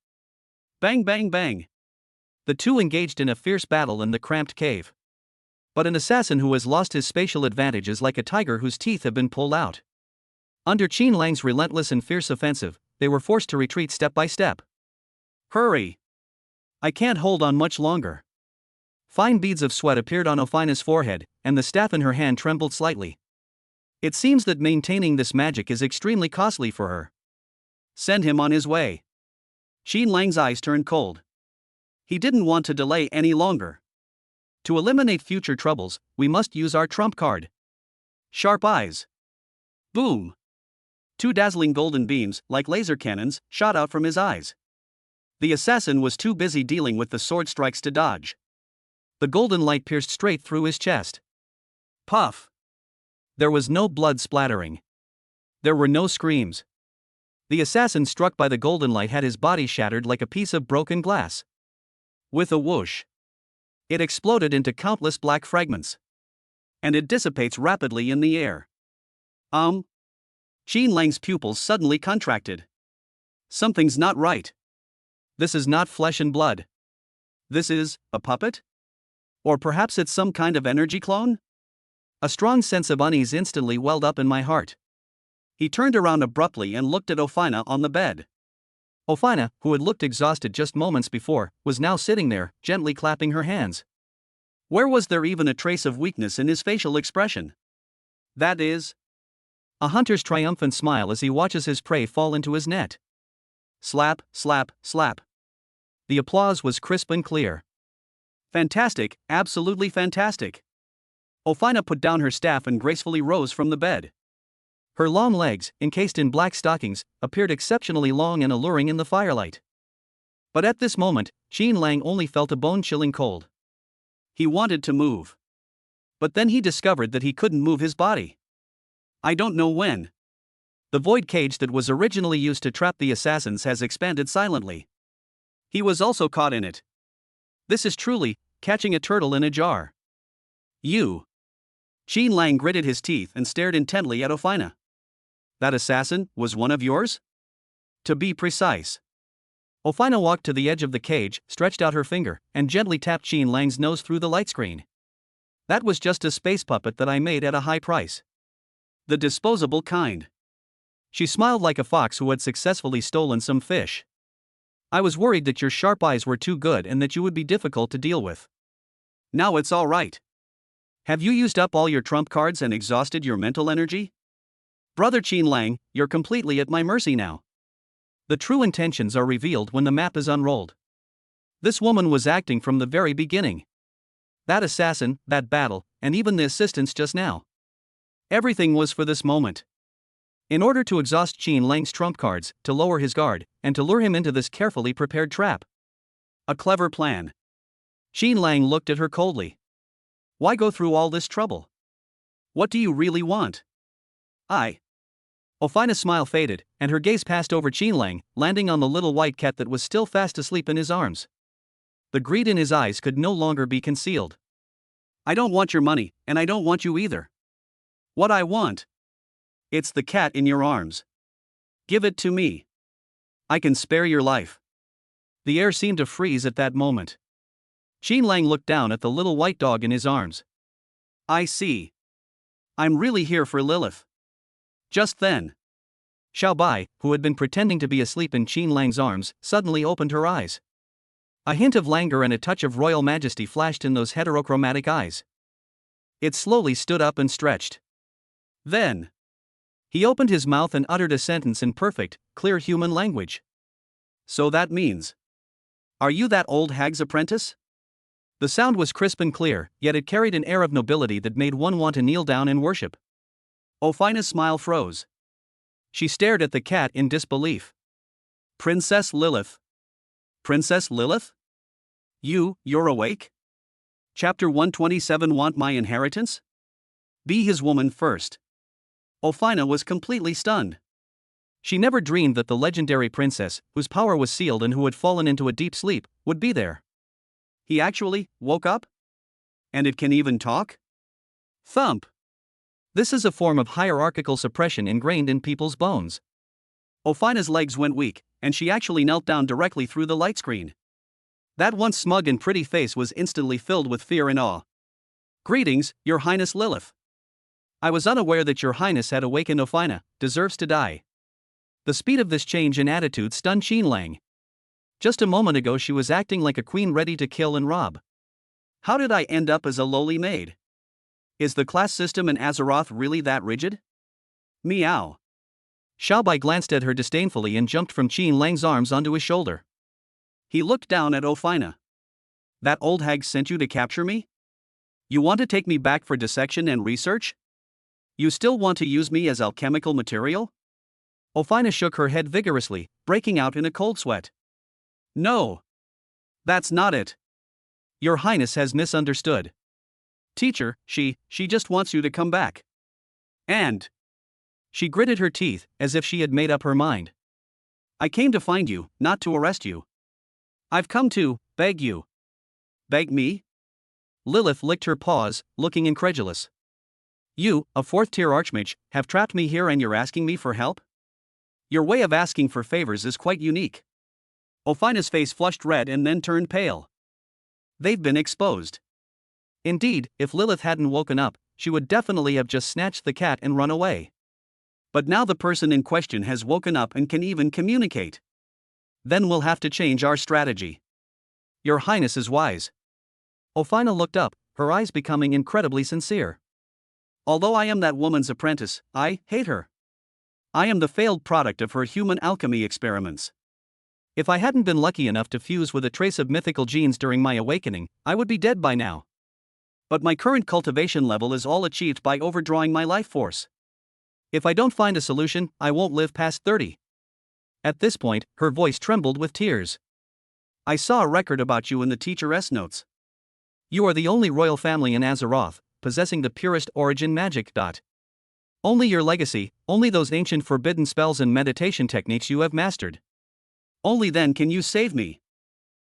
[SPEAKER 1] Bang bang bang! The two engaged in a fierce battle in the cramped cave. But an assassin who has lost his spatial advantage is like a tiger whose teeth have been pulled out. Under Qin Lang's relentless and fierce offensive, they were forced to retreat step by step. Hurry! I can't hold on much longer. Fine beads of sweat appeared on Ofina's forehead, and the staff in her hand trembled slightly. It seems that maintaining this magic is extremely costly for her. Send him on his way. Qin Lang's eyes turned cold. He didn't want to delay any longer. To eliminate future troubles, we must use our trump card. Sharp eyes. Boom! Two dazzling golden beams, like laser cannons, shot out from his eyes. The assassin was too busy dealing with the sword strikes to dodge. The golden light pierced straight through his chest. Puff! There was no blood splattering. There were no screams. The assassin struck by the golden light had his body shattered like a piece of broken glass. With a whoosh, it exploded into countless black fragments. And it dissipates rapidly in the air. Qin Lang's pupils suddenly contracted. Something's not right. This is not flesh and blood. This is a puppet? Or perhaps it's some kind of energy clone? A strong sense of unease instantly welled up in my heart. He turned around abruptly and looked at Ofina on the bed. Ofina, who had looked exhausted just moments before, was now sitting there, gently clapping her hands. Where was there even a trace of weakness in his facial expression? That is a hunter's triumphant smile as he watches his prey fall into his net. Slap, slap, slap. The applause was crisp and clear. Fantastic, absolutely fantastic. Ofina put down her staff and gracefully rose from the bed. Her long legs, encased in black stockings, appeared exceptionally long and alluring in the firelight. But at this moment, Qin Lang only felt a bone-chilling cold. He wanted to move. But then he discovered that he couldn't move his body. I don't know when. The void cage that was originally used to trap the assassins has expanded silently. He was also caught in it. This is truly catching a turtle in a jar. You. Qin Lang gritted his teeth and stared intently at Ofina. That assassin was one of yours? To be precise. Ofina walked to the edge of the cage, stretched out her finger, and gently tapped Qin Lang's nose through the light screen. That was just a space puppet that I made at a high price. The disposable kind. She smiled like a fox who had successfully stolen some fish. I was worried that your sharp eyes were too good and that you would be difficult to deal with. Now it's all right. Have you used up all your trump cards and exhausted your mental energy? Brother Qin Lang, you're completely at my mercy now. The true intentions are revealed when the map is unrolled. This woman was acting from the very beginning. That assassin, that battle, and even the assistance just now. Everything was for this moment. In order to exhaust Qin Lang's trump cards, to lower his guard, and to lure him into this carefully prepared trap. A clever plan. Qin Lang looked at her coldly. Why go through all this trouble? What do you really want? Ofina's smile faded, and her gaze passed over Qin Lang, landing on the little white cat that was still fast asleep in his arms. The greed in his eyes could no longer be concealed. I don't want your money, and I don't want you either. What I want? It's the cat in your arms. Give it to me. I can spare your life. The air seemed to freeze at that moment. Qin Lang looked down at the little white dog in his arms. I see. I'm really here for Lilith. Just then, Xiao Bai, who had been pretending to be asleep in Qin Lang's arms, suddenly opened her eyes. A hint of languor and a touch of royal majesty flashed in those heterochromatic eyes. It slowly stood up and stretched. Then, he opened his mouth and uttered a sentence in perfect, clear human language. So that means, are you that old hag's apprentice? The sound was crisp and clear, yet it carried an air of nobility that made one want to kneel down and worship. Ofina's smile froze. She stared at the cat in disbelief. Princess Lilith. Princess Lilith? You're awake? Chapter 127. Want my inheritance? Be his woman first. Ofina was completely stunned. She never dreamed that the legendary princess, whose power was sealed and who had fallen into a deep sleep, would be there. He actually woke up? And it can even talk? Thump! This is a form of hierarchical suppression ingrained in people's bones. Ofina's legs went weak, and she actually knelt down directly through the light screen. That once smug and pretty face was instantly filled with fear and awe. Greetings, Your Highness Lilith. I was unaware that Your Highness had awakened. Ofina deserves to die. The speed of this change in attitude stunned Qin Lang. Just a moment ago she was acting like a queen ready to kill and rob. How did I end up as a lowly maid? Is the class system in Azeroth really that rigid? Meow. Bai glanced at her disdainfully and jumped from Qin Lang's arms onto his shoulder. He looked down at Ophina. That old hag sent you to capture me? You want to take me back for dissection and research? You still want to use me as alchemical material? Ophina shook her head vigorously, breaking out in a cold sweat. No. That's not it. Your Highness has misunderstood. Teacher, she just wants you to come back. And she gritted her teeth, as if she had made up her mind. I came to find you, not to arrest you. I've come to beg you. Beg me? Lilith licked her paws, looking incredulous. You, a fourth-tier archmage, have trapped me here and you're asking me for help? Your way of asking for favors is quite unique. Ophina's face flushed red and then turned pale. They've been exposed. Indeed, if Lilith hadn't woken up, she would definitely have just snatched the cat and run away. But now the person in question has woken up and can even communicate. Then we'll have to change our strategy. Your Highness is wise. Ophina looked up, her eyes becoming incredibly sincere. Although I am that woman's apprentice, I hate her. I am the failed product of her human alchemy experiments. If I hadn't been lucky enough to fuse with a trace of mythical genes during my awakening, I would be dead by now. But my current cultivation level is all achieved by overdrawing my life force. If I don't find a solution, I won't live past 30. At this point, her voice trembled with tears. I saw a record about you in the teacher's notes. You are the only royal family in Azeroth, possessing the purest origin magic. Only your legacy, only those ancient forbidden spells and meditation techniques you have mastered. Only then can you save me.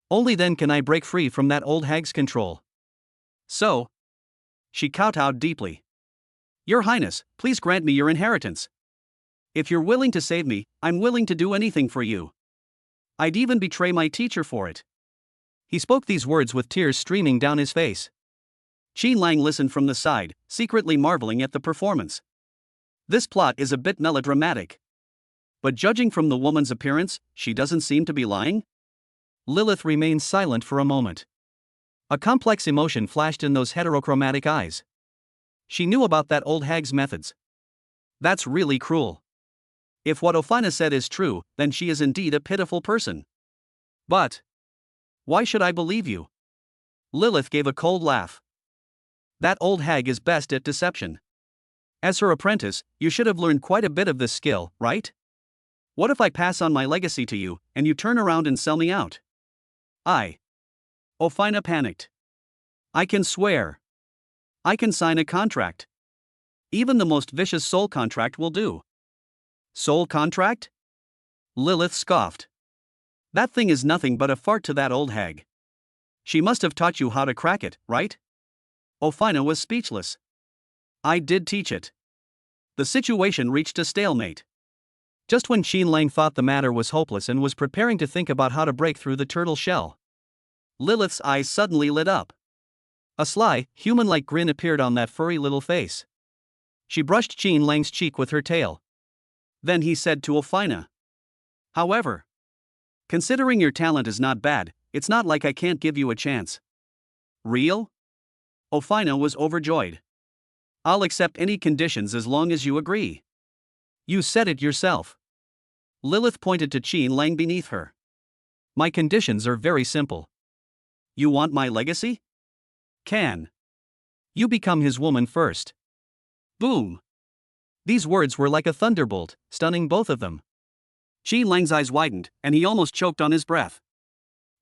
[SPEAKER 1] Only then can I break free from that old hag's control. So, she kowtowed deeply. Your Highness, please grant me your inheritance. If you're willing to save me, I'm willing to do anything for you. I'd even betray my teacher for it. He spoke these words with tears streaming down his face. Qin Lang listened from the side, secretly marveling at the performance. This plot is a bit melodramatic. But judging from the woman's appearance, she doesn't seem to be lying? Lilith remained silent for a moment. A complex emotion flashed in those heterochromatic eyes. She knew about that old hag's methods. That's really cruel. If what Ophina said is true, then she is indeed a pitiful person. But why should I believe you? Lilith gave a cold laugh. That old hag is best at deception. As her apprentice, you should have learned quite a bit of this skill, right? What if I pass on my legacy to you, and you turn around and sell me out? Ophina panicked. I can swear. I can sign a contract. Even the most vicious soul contract will do. Soul contract? Lilith scoffed. That thing is nothing but a fart to that old hag. She must have taught you how to crack it, right? Ophina was speechless. I did teach it. The situation reached a stalemate. Just when Qin Lang thought the matter was hopeless and was preparing to think about how to break through the turtle shell, Lilith's eyes suddenly lit up. A sly, human-like grin appeared on that furry little face. She brushed Qin Lang's cheek with her tail. Then he said to Ophina, however, considering your talent is not bad, it's not like I can't give you a chance. Real? Ophina was overjoyed. I'll accept any conditions as long as you agree. You said it yourself. Lilith pointed to Qin Lang beneath her. My conditions are very simple. You want my legacy? Can you become his woman first? Boom. These words were like a thunderbolt, stunning both of them. Qin Lang's eyes widened, and he almost choked on his breath.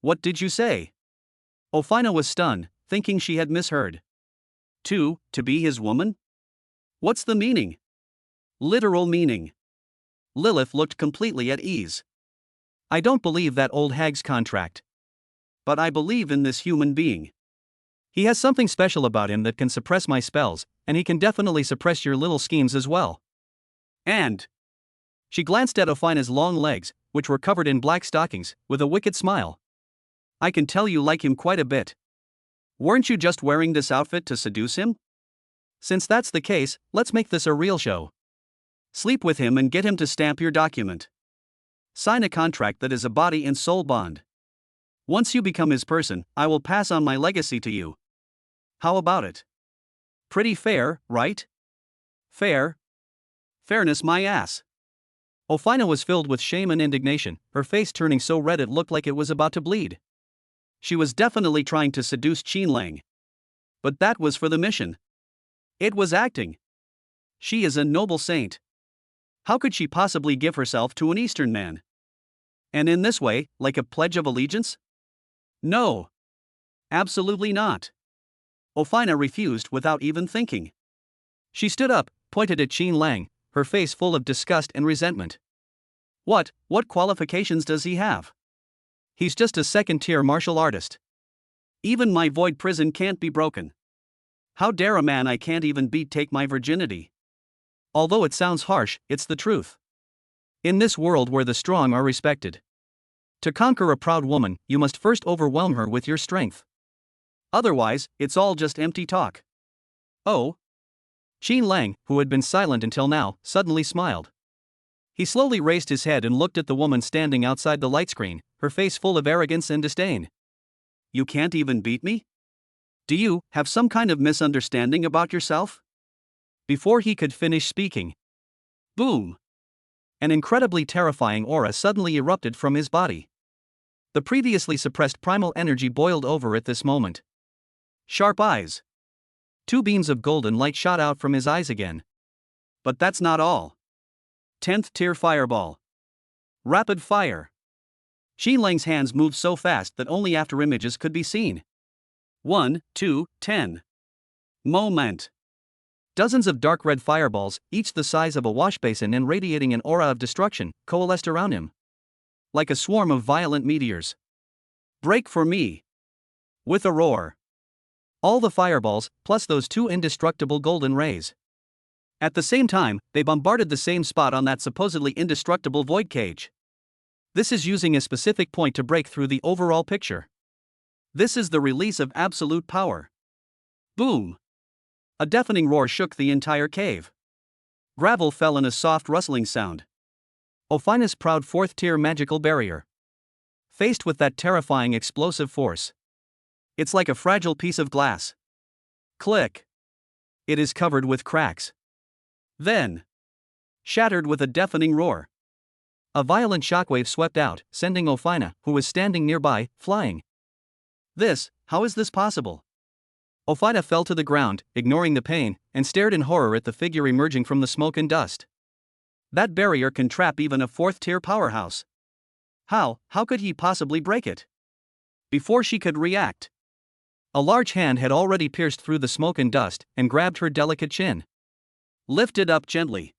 [SPEAKER 1] What did you say? Ophina was stunned, thinking she had misheard. To be his woman? What's the meaning? Literal meaning. Lilith looked completely at ease. I don't believe that old hag's contract. But I believe in this human being. He has something special about him that can suppress my spells, and he can definitely suppress your little schemes as well. And she glanced at Ophina's long legs, which were covered in black stockings, with a wicked smile. I can tell you like him quite a bit. Weren't you just wearing this outfit to seduce him? Since that's the case, let's make this a real show. Sleep with him and get him to stamp your document. Sign a contract that is a body and soul bond. Once you become his person, I will pass on my legacy to you. How about it? Pretty fair, right? Fair? Fairness my ass. Ofina was filled with shame and indignation, her face turning so red it looked like it was about to bleed. She was definitely trying to seduce Qin Lang. But that was for the mission. It was acting. She is a noble saint. How could she possibly give herself to an Eastern man? And in this way, like a pledge of allegiance? No. Absolutely not. Ofina refused without even thinking. She stood up, pointed at Qin Lang, her face full of disgust and resentment. What qualifications does he have? He's just a second-tier martial artist. Even my void prison can't be broken. How dare a man I can't even beat take my virginity? Although it sounds harsh, it's the truth. In this world where the strong are respected, to conquer a proud woman, you must first overwhelm her with your strength. Otherwise, it's all just empty talk. Oh? Qin Lang, who had been silent until now, suddenly smiled. He slowly raised his head and looked at the woman standing outside the light screen, her face full of arrogance and disdain. You can't even beat me? Do you have some kind of misunderstanding about yourself? Before he could finish speaking, boom! An incredibly terrifying aura suddenly erupted from his body. The previously suppressed primal energy boiled over at this moment. Sharp eyes. 2 beams of golden light shot out from his eyes again. But that's not all. 10th tier fireball. Rapid fire. Qin Lang's hands moved so fast that only after images could be seen. 1, 2, 10. Moment. Dozens of dark red fireballs, each the size of a washbasin and radiating an aura of destruction, coalesced around him. Like a swarm of violent meteors. Break for me! With a roar. All the fireballs, plus those 2 indestructible golden rays. At the same time, they bombarded the same spot on that supposedly indestructible void cage. This is using a specific point to break through the overall picture. This is the release of absolute power. Boom! A deafening roar shook the entire cave. Gravel fell in a soft rustling sound. Ofina's proud 4th-tier magical barrier. Faced with that terrifying explosive force. It's like a fragile piece of glass. Click. It is covered with cracks. Then, shattered with a deafening roar. A violent shockwave swept out, sending Ofina, who was standing nearby, flying. How is this possible? Ofina fell to the ground, ignoring the pain, and stared in horror at the figure emerging from the smoke and dust. That barrier can trap even a 4th-tier powerhouse. How could he possibly break it? Before she could react, a large hand had already pierced through the smoke and dust and grabbed her delicate chin. Lift it up gently.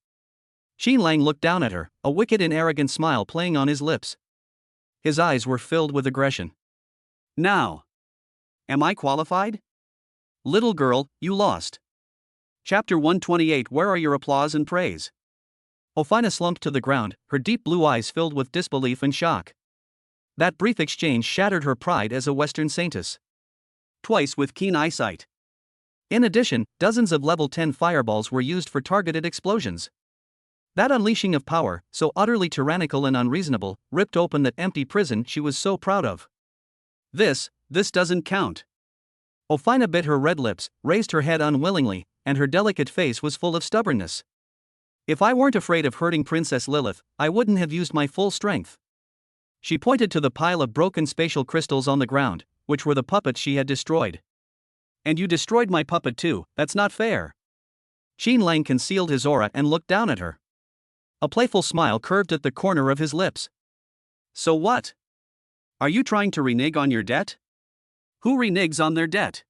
[SPEAKER 1] Qin Lang looked down at her, a wicked and arrogant smile playing on his lips. His eyes were filled with aggression. Now, am I qualified? Little girl, you lost. Chapter 128. Where are your applause and praise? Ofina slumped to the ground, her deep blue eyes filled with disbelief and shock. That brief exchange shattered her pride as a Western saintess. Twice with keen eyesight. In addition, dozens of level 10 fireballs were used for targeted explosions. That unleashing of power, so utterly tyrannical and unreasonable, ripped open that empty prison she was so proud of. This doesn't count. Ofina bit her red lips, raised her head unwillingly, and her delicate face was full of stubbornness. If I weren't afraid of hurting Princess Lilith, I wouldn't have used my full strength. She pointed to the pile of broken spatial crystals on the ground, which were the puppets she had destroyed. And you destroyed my puppet too, that's not fair. Qin Lang concealed his aura and looked down at her. A playful smile curved at the corner of his lips. So what? Are you trying to renege on your debt? Who reneges on their debt?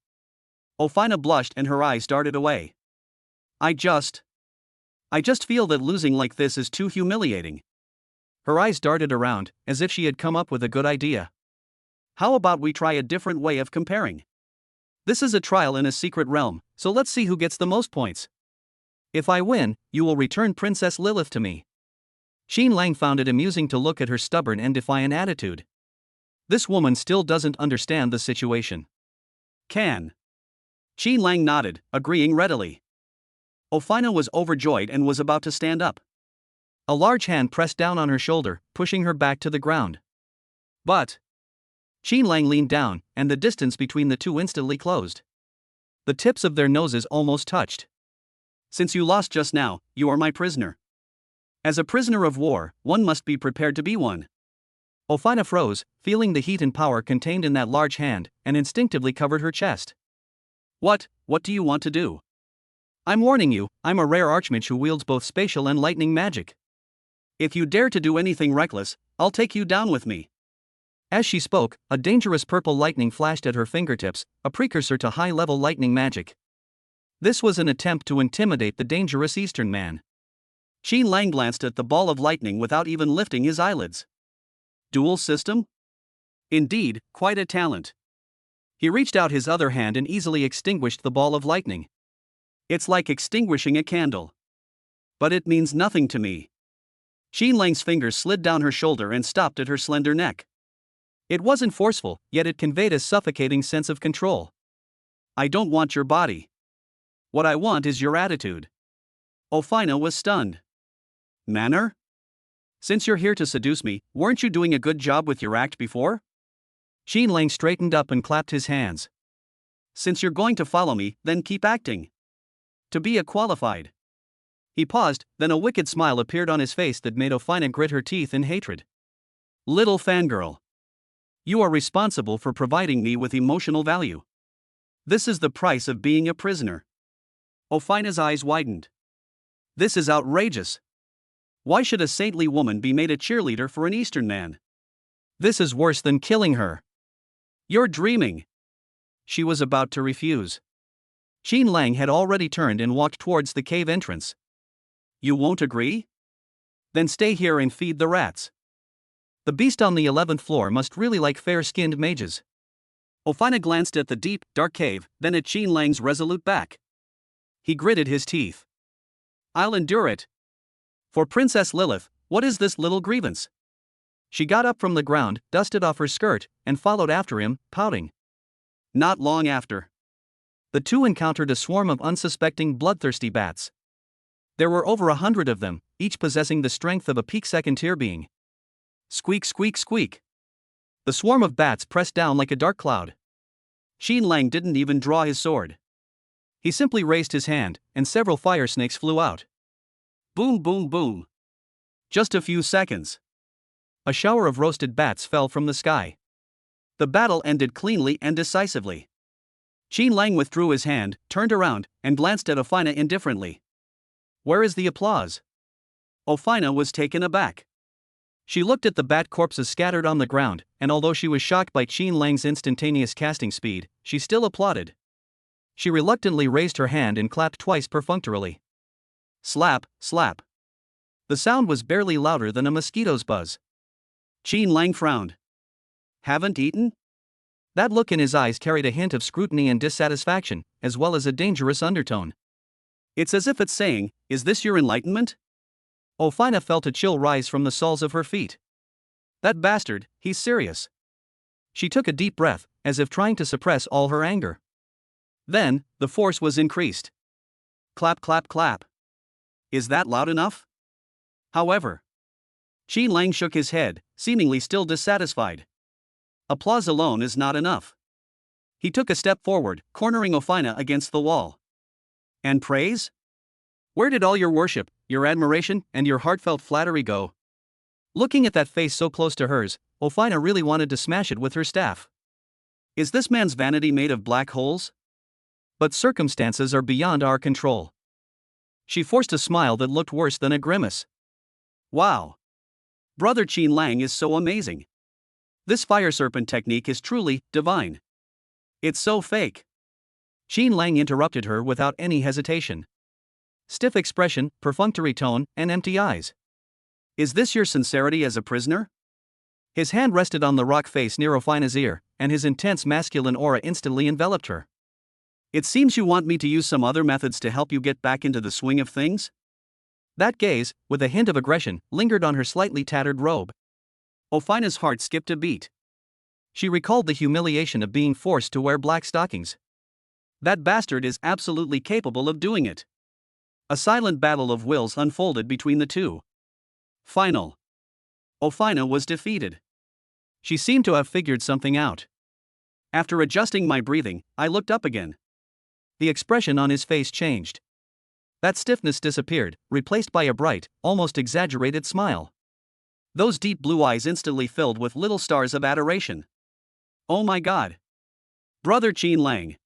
[SPEAKER 1] Ofina blushed and her eyes darted away. I just feel that losing like this is too humiliating. Her eyes darted around, as if she had come up with a good idea. How about we try a different way of comparing? This is a trial in a secret realm, so let's see who gets the most points. If I win, you will return Princess Lilith to me. Qin Lang found it amusing to look at her stubborn and defiant attitude. This woman still doesn't understand the situation. Can. Qin Lang nodded, agreeing readily. Ofina was overjoyed and was about to stand up. A large hand pressed down on her shoulder, pushing her back to the ground. But Qin Lang leaned down, and the distance between the two instantly closed. The tips of their noses almost touched. Since you lost just now, you are my prisoner. As a prisoner of war, one must be prepared to be one. Ofina froze, feeling the heat and power contained in that large hand, and instinctively covered her chest. What do you want to do? I'm warning you, I'm a rare archmage who wields both spatial and lightning magic. If you dare to do anything reckless, I'll take you down with me. As she spoke, a dangerous purple lightning flashed at her fingertips, a precursor to high-level lightning magic. This was an attempt to intimidate the dangerous Eastern man. Qin Lang glanced at the ball of lightning without even lifting his eyelids. Duel system? Indeed, quite a talent. He reached out his other hand and easily extinguished the ball of lightning. It's like extinguishing a candle. But it means nothing to me. Qin Lang's fingers slid down her shoulder and stopped at her slender neck. It wasn't forceful, yet it conveyed a suffocating sense of control. I don't want your body. What I want is your attitude. Ofina was stunned. Manner? Since you're here to seduce me, weren't you doing a good job with your act before? Qin Lang straightened up and clapped his hands. Since you're going to follow me, then keep acting. To be a qualified. He paused, then a wicked smile appeared on his face that made Ofina grit her teeth in hatred. Little fangirl. You are responsible for providing me with emotional value. This is the price of being a prisoner. Ofina's eyes widened. This is outrageous. Why should a saintly woman be made a cheerleader for an Eastern man? This is worse than killing her. You're dreaming. She was about to refuse. Qin Lang had already turned and walked towards the cave entrance. You won't agree? Then stay here and feed the rats. The beast on the 11th floor must really like fair-skinned mages. Ofina glanced at the deep, dark cave, then at Qin Lang's resolute back. He gritted his teeth. I'll endure it. For Princess Lilith, what is this little grievance? She got up from the ground, dusted off her skirt, and followed after him, pouting. Not long after. The two encountered a swarm of unsuspecting bloodthirsty bats. There were over 100 of them, each possessing the strength of a peak second-tier being. Squeak, squeak, squeak. The swarm of bats pressed down like a dark cloud. Qin Lang didn't even draw his sword. He simply raised his hand, and several fire snakes flew out. Boom, boom, boom. Just a few seconds. A shower of roasted bats fell from the sky. The battle ended cleanly and decisively. Qin Lang withdrew his hand, turned around, and glanced at Ofina indifferently. Where is the applause? Ofina was taken aback. She looked at the bat corpses scattered on the ground, and although she was shocked by Qin Lang's instantaneous casting speed, she still applauded. She reluctantly raised her hand and clapped twice perfunctorily. Slap, slap. The sound was barely louder than a mosquito's buzz. Qin Lang frowned. Haven't eaten? That look in his eyes carried a hint of scrutiny and dissatisfaction, as well as a dangerous undertone. It's as if it's saying, is this your enlightenment? Ofina felt a chill rise from the soles of her feet. That bastard, he's serious. She took a deep breath, as if trying to suppress all her anger. Then, the force was increased. Clap, clap, clap. Is that loud enough? However, Qin Lang shook his head, seemingly still dissatisfied. Applause alone is not enough. He took a step forward, cornering Ofina against the wall. And praise? Where did all your worship, your admiration, and your heartfelt flattery go? Looking at that face so close to hers, Ofina really wanted to smash it with her staff. Is this man's vanity made of black holes? But circumstances are beyond our control. She forced a smile that looked worse than a grimace. Wow. Brother Qin Lang is so amazing. This fire serpent technique is truly divine. It's so fake. Qin Lang interrupted her without any hesitation. Stiff expression, perfunctory tone, and empty eyes. Is this your sincerity as a prisoner? His hand rested on the rock face near Ofina's ear, and his intense masculine aura instantly enveloped her. It seems you want me to use some other methods to help you get back into the swing of things? That gaze, with a hint of aggression, lingered on her slightly tattered robe. Ofina's heart skipped a beat. She recalled the humiliation of being forced to wear black stockings. That bastard is absolutely capable of doing it. A silent battle of wills unfolded between the two. Final. Ofina was defeated. She seemed to have figured something out. After adjusting my breathing, I looked up again. The expression on his face changed. That stiffness disappeared, replaced by a bright, almost exaggerated smile. Those deep blue eyes instantly filled with little stars of adoration. Oh my God! Brother Qin Lang!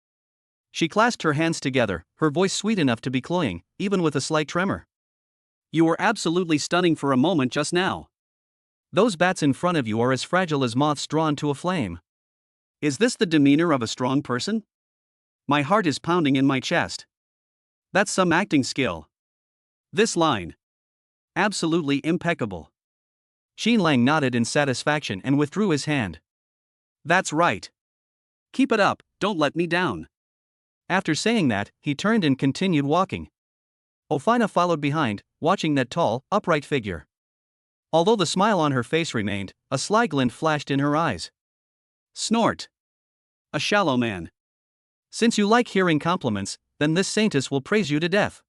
[SPEAKER 1] She clasped her hands together, her voice sweet enough to be cloying, even with a slight tremor. You were absolutely stunning for a moment just now. Those bats in front of you are as fragile as moths drawn to a flame. Is this the demeanor of a strong person? My heart is pounding in my chest. That's some acting skill. This line. Absolutely impeccable. Qin Lang nodded in satisfaction and withdrew his hand. That's right. Keep it up, don't let me down. After saying that, he turned and continued walking. Ophina followed behind, watching that tall, upright figure. Although the smile on her face remained, a sly glint flashed in her eyes. Snort. A shallow man. Since you like hearing compliments, then this saintess will praise you to death.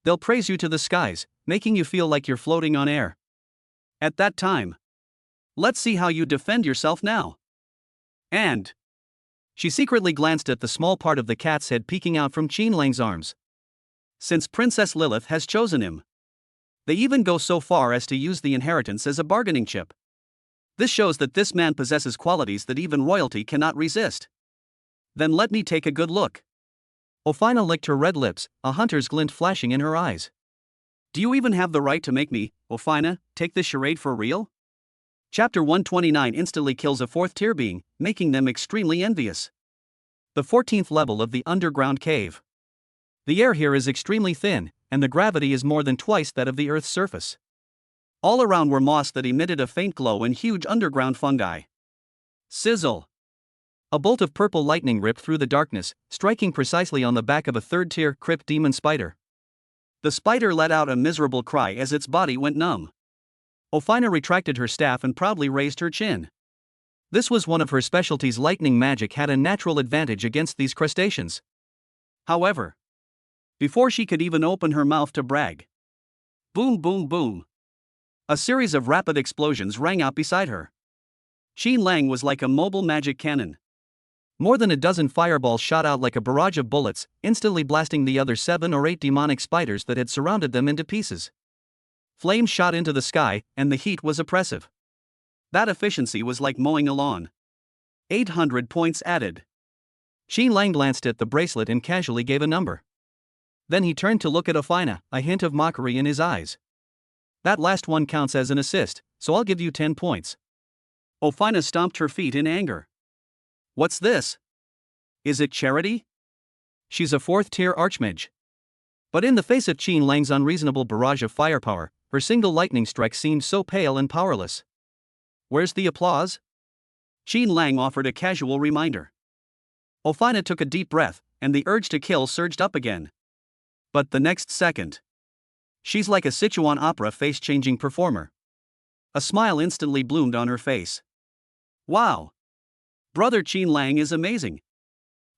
[SPEAKER 1] They'll praise you to the skies, making you feel like you're floating on air. At that time. Let's see how you defend yourself now. And. She secretly glanced at the small part of the cat's head peeking out from Qin Lang's arms. Since Princess Lilith has chosen him. They even go so far as to use the inheritance as a bargaining chip. This shows that this man possesses qualities that even royalty cannot resist. Then let me take a good look. Ophina licked her red lips, a hunter's glint flashing in her eyes. Do you even have the right to make me, Ophina, take this charade for real? Chapter 129 instantly kills a 4th tier being, making them extremely envious. The 14th level of the underground cave. The air here is extremely thin, and the gravity is more than twice that of the Earth's surface. All around were moss that emitted a faint glow and huge underground fungi. Sizzle! A bolt of purple lightning ripped through the darkness, striking precisely on the back of a 3rd-tier crypt demon spider. The spider let out a miserable cry as its body went numb. Ophina retracted her staff and proudly raised her chin. This was one of her specialties. Lightning magic had a natural advantage against these crustaceans. However, before she could even open her mouth to brag, boom boom boom, a series of rapid explosions rang out beside her. Qin Lang was like a mobile magic cannon. More than a dozen fireballs shot out like a barrage of bullets, instantly blasting the other 7 or 8 demonic spiders that had surrounded them into pieces. Flames shot into the sky, and the heat was oppressive. That efficiency was like mowing a lawn. 800 points added. Qin Lang glanced at the bracelet and casually gave a number. Then he turned to look at Ophina, a hint of mockery in his eyes. That last one counts as an assist, so I'll give you 10 points. Ophina stomped her feet in anger. What's this? Is it charity? She's a 4th-tier archmage. But in the face of Qin Lang's unreasonable barrage of firepower, her single lightning strike seemed so pale and powerless. Where's the applause? Qin Lang offered a casual reminder. Ophina took a deep breath, and the urge to kill surged up again. But the next second. She's like a Sichuan opera face-changing performer. A smile instantly bloomed on her face. Wow! Brother Qin Lang is amazing.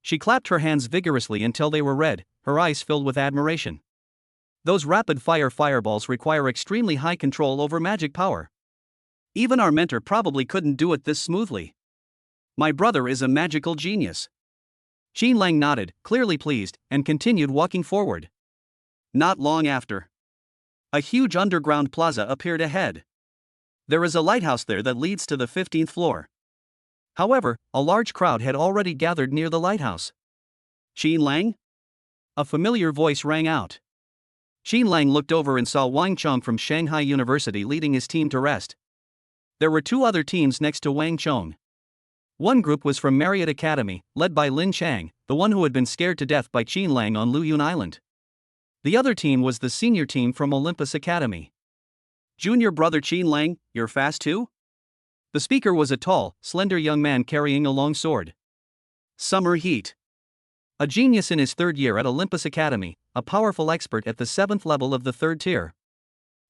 [SPEAKER 1] She clapped her hands vigorously until they were red, her eyes filled with admiration. Those rapid-fire fireballs require extremely high control over magic power. Even our mentor probably couldn't do it this smoothly. My brother is a magical genius. Qin Lang nodded, clearly pleased, and continued walking forward. Not long after, a huge underground plaza appeared ahead. There is a lighthouse there that leads to the 15th floor. However, a large crowd had already gathered near the lighthouse. Qin Lang? A familiar voice rang out. Qin Lang looked over and saw Wang Chong from Shanghai University leading his team to rest. There were 2 other teams next to Wang Chong. One group was from Marriott Academy, led by Lin Chang, the one who had been scared to death by Qin Lang on Luyun Island. The other team was the senior team from Olympus Academy. Junior brother Qin Lang, you're fast too? The speaker was a tall, slender young man carrying a long sword. Summer heat. A genius in his 3rd year at Olympus Academy, a powerful expert at the 7th level of the 3rd tier.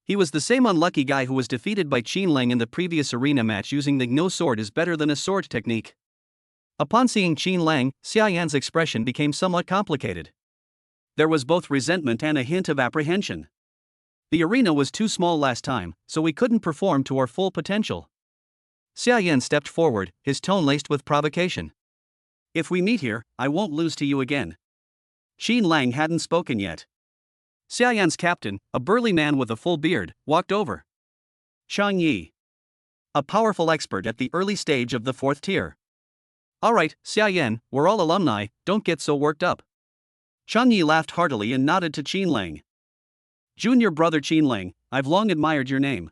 [SPEAKER 1] He was the same unlucky guy who was defeated by Qin Lang in the previous arena match using the no sword is better than a sword technique. Upon seeing Qin Lang, Xia Yan's expression became somewhat complicated. There was both resentment and a hint of apprehension. The arena was too small last time, so we couldn't perform to our full potential. Xia Yan stepped forward, his tone laced with provocation. If we meet here, I won't lose to you again. Qin Lang hadn't spoken yet. Xia Yan's captain, a burly man with a full beard, walked over. Shang Yi. A powerful expert at the early stage of the 4th tier. Alright, Xia Yan, we're all alumni, don't get so worked up. Shang Yi laughed heartily and nodded to Qin Lang. Junior brother Qin Lang, I've long admired your name.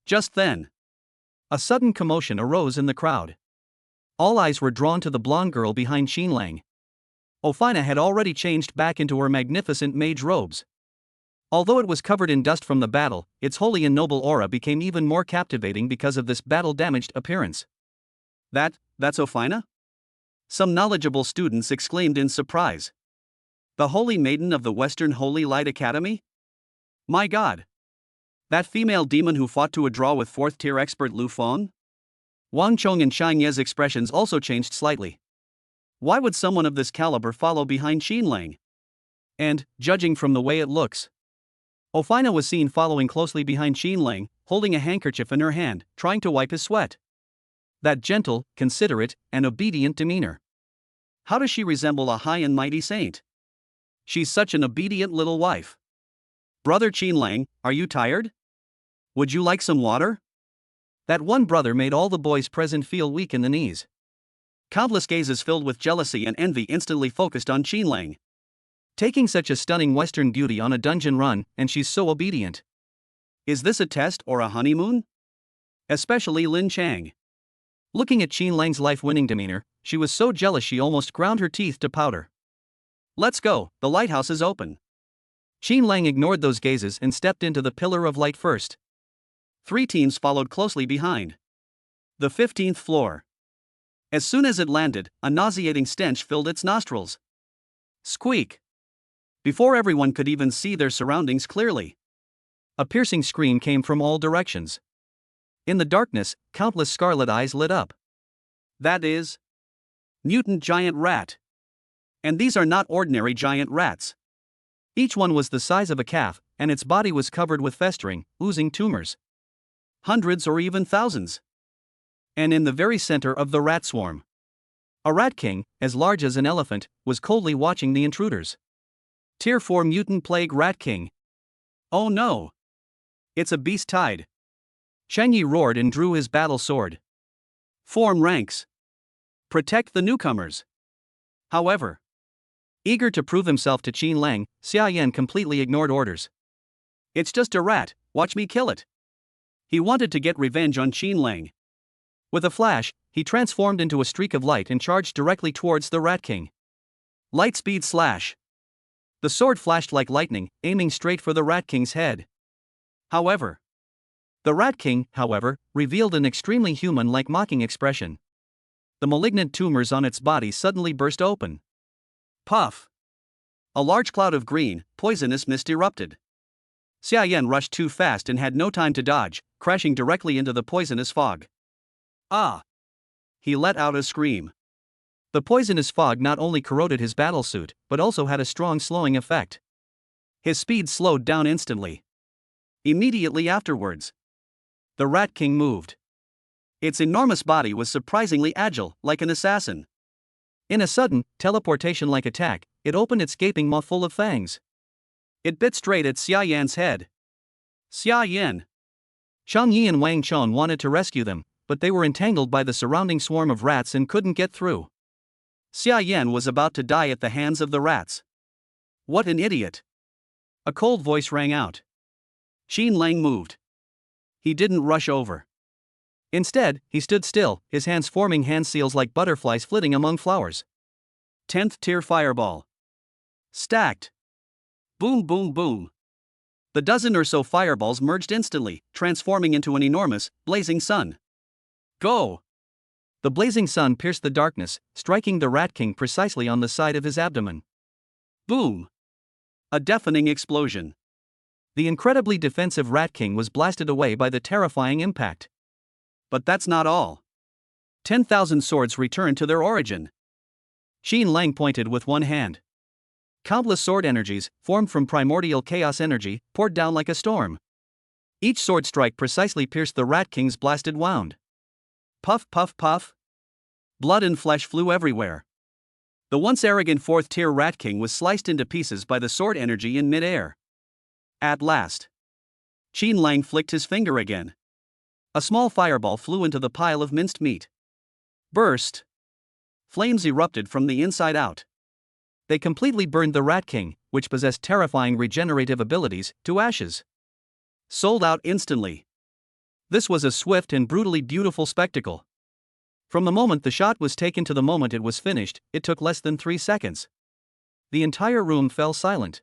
[SPEAKER 1] Just then, a sudden commotion arose in the crowd. All eyes were drawn to the blonde girl behind Qin Lang. Ophina had already changed back into her magnificent mage robes. Although it was covered in dust from the battle, its holy and noble aura became even more captivating because of this battle-damaged appearance. That's Ophina? Some knowledgeable students exclaimed in surprise. The Holy Maiden of the Western Holy Light Academy? My god! That female demon who fought to a draw with 4th tier expert Lu Feng? Wang Chong and Shang Ye's expressions also changed slightly. Why would someone of this caliber follow behind Qin Lang? And, judging from the way it looks, Ophina was seen following closely behind Qin Lang, holding a handkerchief in her hand, trying to wipe his sweat. That gentle, considerate, and obedient demeanor. How does she resemble a high and mighty saint? She's such an obedient little wife. Brother Qin Lang, are you tired? Would you like some water? That one brother made all the boys present feel weak in the knees. Countless gazes filled with jealousy and envy instantly focused on Qin Lang. Taking such a stunning Western beauty on a dungeon run, and she's so obedient. Is this a test or a honeymoon? Especially Lin Chang. Looking at Qin Lang's life-winning demeanor, she was so jealous she almost ground her teeth to powder. Let's go, the lighthouse is open. Qin Lang ignored those gazes and stepped into the pillar of light first. 3 teams followed closely behind. The 15th floor. As soon as it landed, a nauseating stench filled its nostrils. Squeak! Before everyone could even see their surroundings clearly, a piercing scream came from all directions. In the darkness, countless scarlet eyes lit up. That is mutant giant rat. And these are not ordinary giant rats. Each one was the size of a calf, and its body was covered with festering, oozing tumors. Hundreds or even thousands. And in the very center of the rat swarm, a rat king, as large as an elephant, was coldly watching the intruders. Tier 4 mutant plague rat king. Oh no! It's a beast tide. Shang Yi roared and drew his battle sword. Form ranks. Protect the newcomers. However, eager to prove himself to Qin Lang, Xia Yan completely ignored orders. It's just a rat, watch me kill it. He wanted to get revenge on Qin Lang. With a flash, he transformed into a streak of light and charged directly towards the Rat King. Light speed slash. The sword flashed like lightning, aiming straight for the Rat King's head. The Rat King, however, revealed an extremely human-like mocking expression. The malignant tumors on its body suddenly burst open. Puff! A large cloud of green, poisonous mist erupted. Xia Yan rushed too fast and had no time to dodge, crashing directly into the poisonous fog. Ah! He let out a scream. The poisonous fog not only corroded his battlesuit, but also had a strong slowing effect. His speed slowed down instantly. Immediately afterwards, the Rat King moved. Its enormous body was surprisingly agile, like an assassin. In a sudden, teleportation-like attack, it opened its gaping maw full of fangs. It bit straight at Xia Yan's head. Xia Yan! Shang Yi and Wang Chong wanted to rescue them, but they were entangled by the surrounding swarm of rats and couldn't get through. Xia Yan was about to die at the hands of the rats. What an idiot! A cold voice rang out. Qin Lang moved. He didn't rush over. Instead, he stood still, his hands forming hand seals like butterflies flitting among flowers. 10th tier fireball. Stacked. Boom boom boom. The dozen or so fireballs merged instantly, transforming into an enormous, blazing sun. Go! The blazing sun pierced the darkness, striking the Rat King precisely on the side of his abdomen. Boom! A deafening explosion. The incredibly defensive Rat King was blasted away by the terrifying impact. But that's not all. 10,000 swords returned to their origin. Qin Lang pointed with one hand. Countless sword energies, formed from primordial chaos energy, poured down like a storm. Each sword strike precisely pierced the Rat King's blasted wound. Puff, puff, puff. Blood and flesh flew everywhere. The once arrogant fourth-tier Rat King was sliced into pieces by the sword energy in mid-air. At last, Qin Lang flicked his finger again. A small fireball flew into the pile of minced meat. Burst. Flames erupted from the inside out. They completely burned the Rat King, which possessed terrifying regenerative abilities, to ashes. Sold out instantly. This was a swift and brutally beautiful spectacle. From the moment the shot was taken to the moment it was finished, it took less than 3 seconds. The entire room fell silent.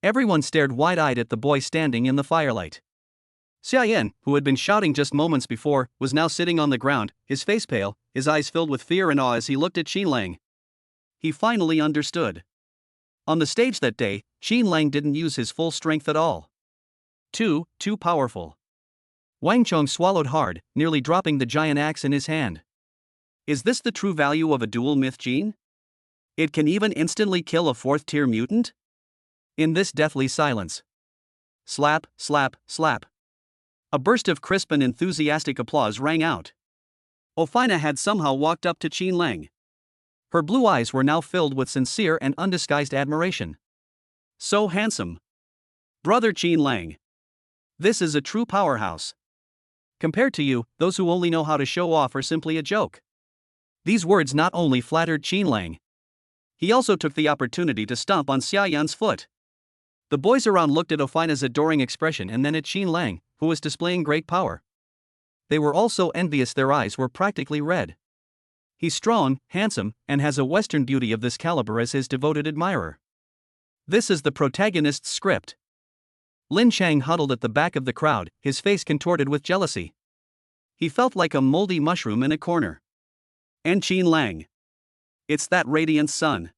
[SPEAKER 1] Everyone stared wide-eyed at the boy standing in the firelight. Xia Yan, who had been shouting just moments before, was now sitting on the ground, his face pale, his eyes filled with fear and awe as he looked at Qin Lang. He finally understood. On the stage that day, Qin Lang didn't use his full strength at all. Too powerful. Wang Chong swallowed hard, nearly dropping the giant axe in his hand. Is this the true value of a duel myth gene? It can even instantly kill a fourth-tier mutant? In this deathly silence. Slap, slap, slap. A burst of crisp and enthusiastic applause rang out. Ofina had somehow walked up to Qin Lang. Her blue eyes were now filled with sincere and undisguised admiration. So handsome. Brother Qin Lang. This is a true powerhouse. Compared to you, those who only know how to show off are simply a joke. These words not only flattered Qin Lang. He also took the opportunity to stomp on Xia Yan's foot. The boys around looked at Ofina's adoring expression and then at Qin Lang, who was displaying great power. They were all so envious their eyes were practically red. He's strong, handsome, and has a Western beauty of this caliber as his devoted admirer. This is the protagonist's script. Lin Chang huddled at the back of the crowd, his face contorted with jealousy. He felt like a moldy mushroom in a corner. And Qin Lang. It's that radiant sun.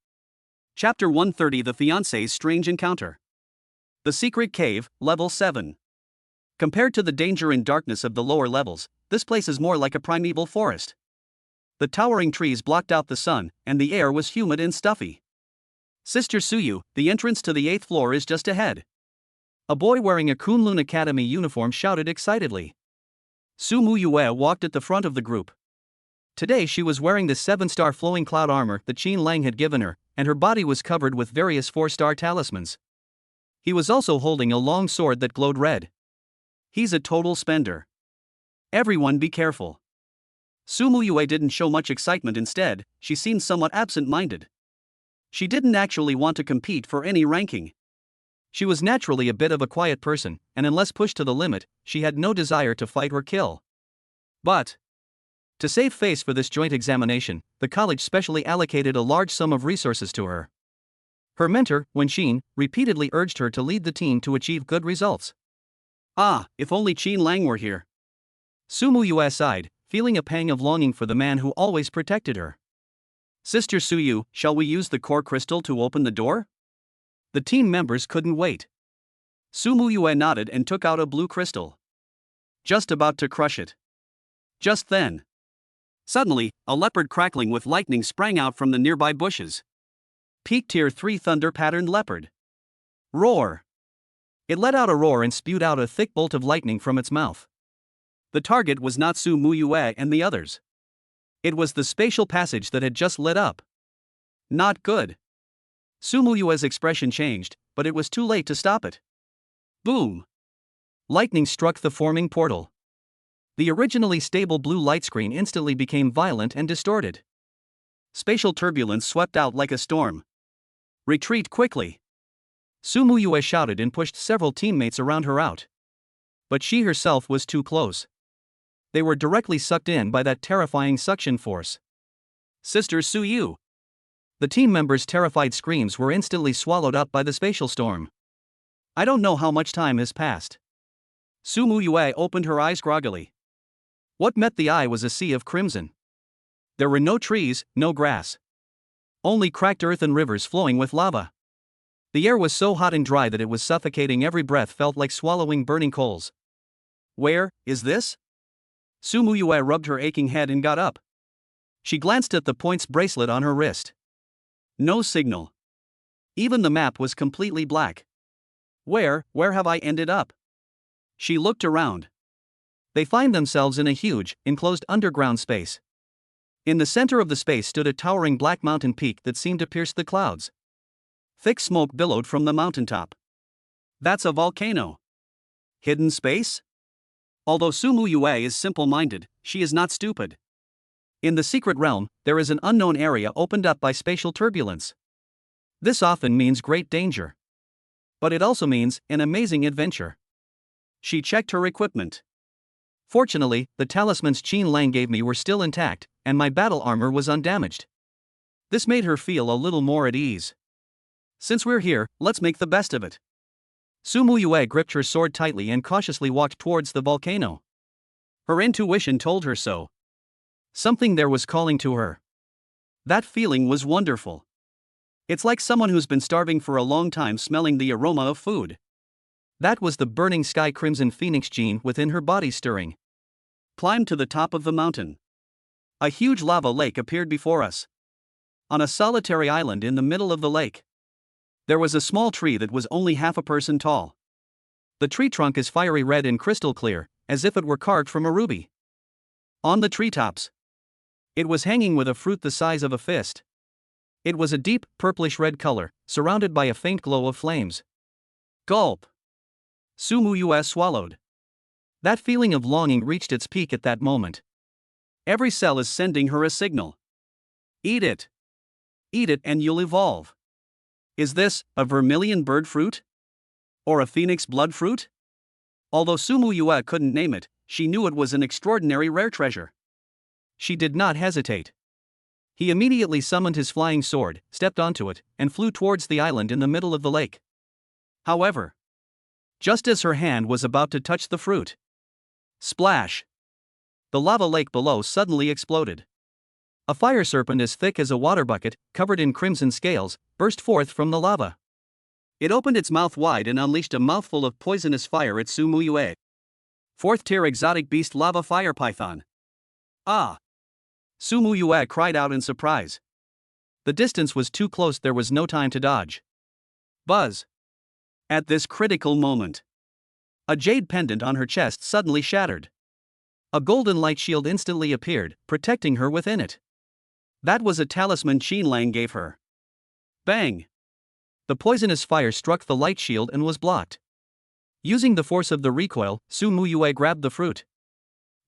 [SPEAKER 1] Chapter 130: The Fiancée's Strange Encounter. The Secret Cave, Level 7. Compared to the danger and darkness of the lower levels, this place is more like a primeval forest. The towering trees blocked out the sun, and the air was humid and stuffy. Sister Suyu, the entrance to the 8th floor is just ahead. A boy wearing a Kunlun Academy uniform shouted excitedly. Su Muyue walked at the front of the group. Today she was wearing the 7-star flowing cloud armor that Qin Lang had given her, and her body was covered with various 4-star talismans. He was also holding a long sword that glowed red. He's a total spender. Everyone be careful. Su Muyue didn't show much excitement. Instead, she seemed somewhat absent-minded. She didn't actually want to compete for any ranking. She was naturally a bit of a quiet person, and unless pushed to the limit, she had no desire to fight or kill. But to save face for this joint examination, the college specially allocated a large sum of resources to her. Her mentor, Wen Xin, repeatedly urged her to lead the team to achieve good results. Ah, if only Qin Lang were here. Su Muyue sighed, feeling a pang of longing for the man who always protected her. Sister Suyu, shall we use the core crystal to open the door? The team members couldn't wait. Su Muyue nodded and took out a blue crystal. Just about to crush it. Just then, suddenly, a leopard crackling with lightning sprang out from the nearby bushes. Peak Tier 3 thunder-patterned leopard. Roar! It let out a roar and spewed out a thick bolt of lightning from its mouth. The target was not Su Muyue and the others. It was the spatial passage that had just lit up. Not good. Su Muyue's expression changed, but it was too late to stop it. Boom! Lightning struck the forming portal. The originally stable blue light screen instantly became violent and distorted. Spatial turbulence swept out like a storm. Retreat quickly! Su Muyue shouted and pushed several teammates around her out. But she herself was too close. They were directly sucked in by that terrifying suction force. Sister Suyu! The team members' terrified screams were instantly swallowed up by the spatial storm. I don't know how much time has passed. Su Muyue opened her eyes groggily. What met the eye was a sea of crimson. There were no trees, no grass. Only cracked earth and rivers flowing with lava. The air was so hot and dry that it was suffocating. Every breath felt like swallowing burning coals. Where is this? Su Muyue rubbed her aching head and got up. She glanced at the points bracelet on her wrist. No signal. Even the map was completely black. Where have I ended up? She looked around. They find themselves in a huge, enclosed underground space. In the center of the space stood a towering black mountain peak that seemed to pierce the clouds. Thick smoke billowed from the mountaintop. That's a volcano. Hidden space? Although Su Muyue is simple-minded, she is not stupid. In the secret realm, there is an unknown area opened up by spatial turbulence. This often means great danger. But it also means an amazing adventure. She checked her equipment. Fortunately, the talismans Qin Lang gave me were still intact, and my battle armor was undamaged. This made her feel a little more at ease. Since we're here, let's make the best of it. Su Muyue gripped her sword tightly and cautiously walked towards the volcano. Her intuition told her so. Something there was calling to her. That feeling was wonderful. It's like someone who's been starving for a long time smelling the aroma of food. That was the burning sky crimson phoenix gene within her body stirring. Climbed to the top of the mountain. A huge lava lake appeared before us. On a solitary island in the middle of the lake, there was a small tree that was only half a person tall. The tree trunk is fiery red and crystal clear, as if it were carved from a ruby. On the treetops, it was hanging with a fruit the size of a fist. It was a deep, purplish-red color, surrounded by a faint glow of flames. Gulp! Su Muyue swallowed. That feeling of longing reached its peak at that moment. Every cell is sending her a signal. Eat it. Eat it and you'll evolve. Is this a vermilion bird fruit? Or a phoenix blood fruit? Although Su Muyue couldn't name it, she knew it was an extraordinary rare treasure. She did not hesitate. He immediately summoned his flying sword, stepped onto it, and flew towards the island in the middle of the lake. However, just as her hand was about to touch the fruit, splash! The lava lake below suddenly exploded. A fire serpent as thick as a water bucket, covered in crimson scales, burst forth from the lava. It opened its mouth wide and unleashed a mouthful of poisonous fire at Su Muyue. 4th tier exotic beast lava fire python. Ah! Su Muyue cried out in surprise. The distance was too close, there was no time to dodge. Buzz! At this critical moment, a jade pendant on her chest suddenly shattered. A golden light shield instantly appeared, protecting her within it. That was a talisman Qin Lang gave her. Bang! The poisonous fire struck the light shield and was blocked. Using the force of the recoil, Su Muyue grabbed the fruit.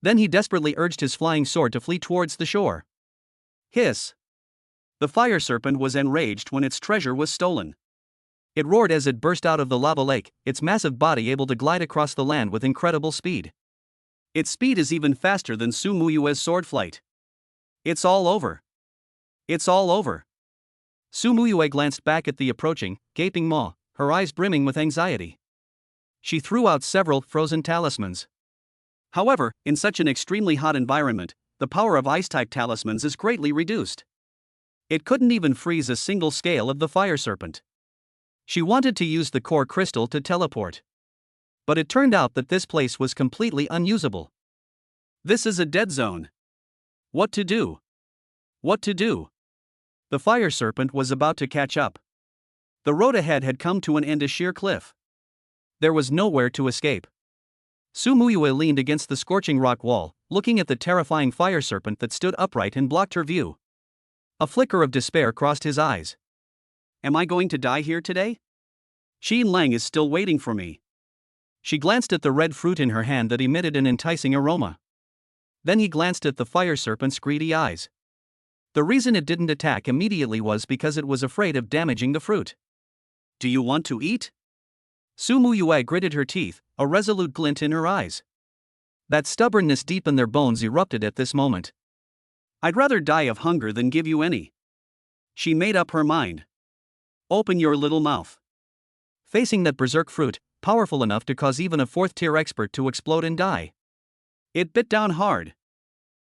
[SPEAKER 1] Then he desperately urged his flying sword to flee towards the shore. Hiss! The fire serpent was enraged when its treasure was stolen. It roared as it burst out of the lava lake, its massive body able to glide across the land with incredible speed. Its speed is even faster than Su Muyue's sword flight. It's all over. It's all over. Su Muyue glanced back at the approaching, gaping maw, her eyes brimming with anxiety. She threw out several frozen talismans. However, in such an extremely hot environment, the power of ice-type talismans is greatly reduced. It couldn't even freeze a single scale of the fire serpent. She wanted to use the core crystal to teleport. But it turned out that this place was completely unusable. This is a dead zone. What to do? What to do? The fire serpent was about to catch up. The road ahead had come to an end, a sheer cliff. There was nowhere to escape. Su Muyue leaned against the scorching rock wall, looking at the terrifying fire serpent that stood upright and blocked her view. A flicker of despair crossed his eyes. Am I going to die here today? Qin Lang is still waiting for me. She glanced at the red fruit in her hand that emitted an enticing aroma. Then he glanced at the fire serpent's greedy eyes. The reason it didn't attack immediately was because it was afraid of damaging the fruit. Do you want to eat? Su Muyue gritted her teeth, a resolute glint in her eyes. That stubbornness deep in their bones erupted at this moment. I'd rather die of hunger than give you any. She made up her mind. Open your little mouth. Facing that berserk fruit, powerful enough to cause even a 4th tier expert to explode and die. It bit down hard.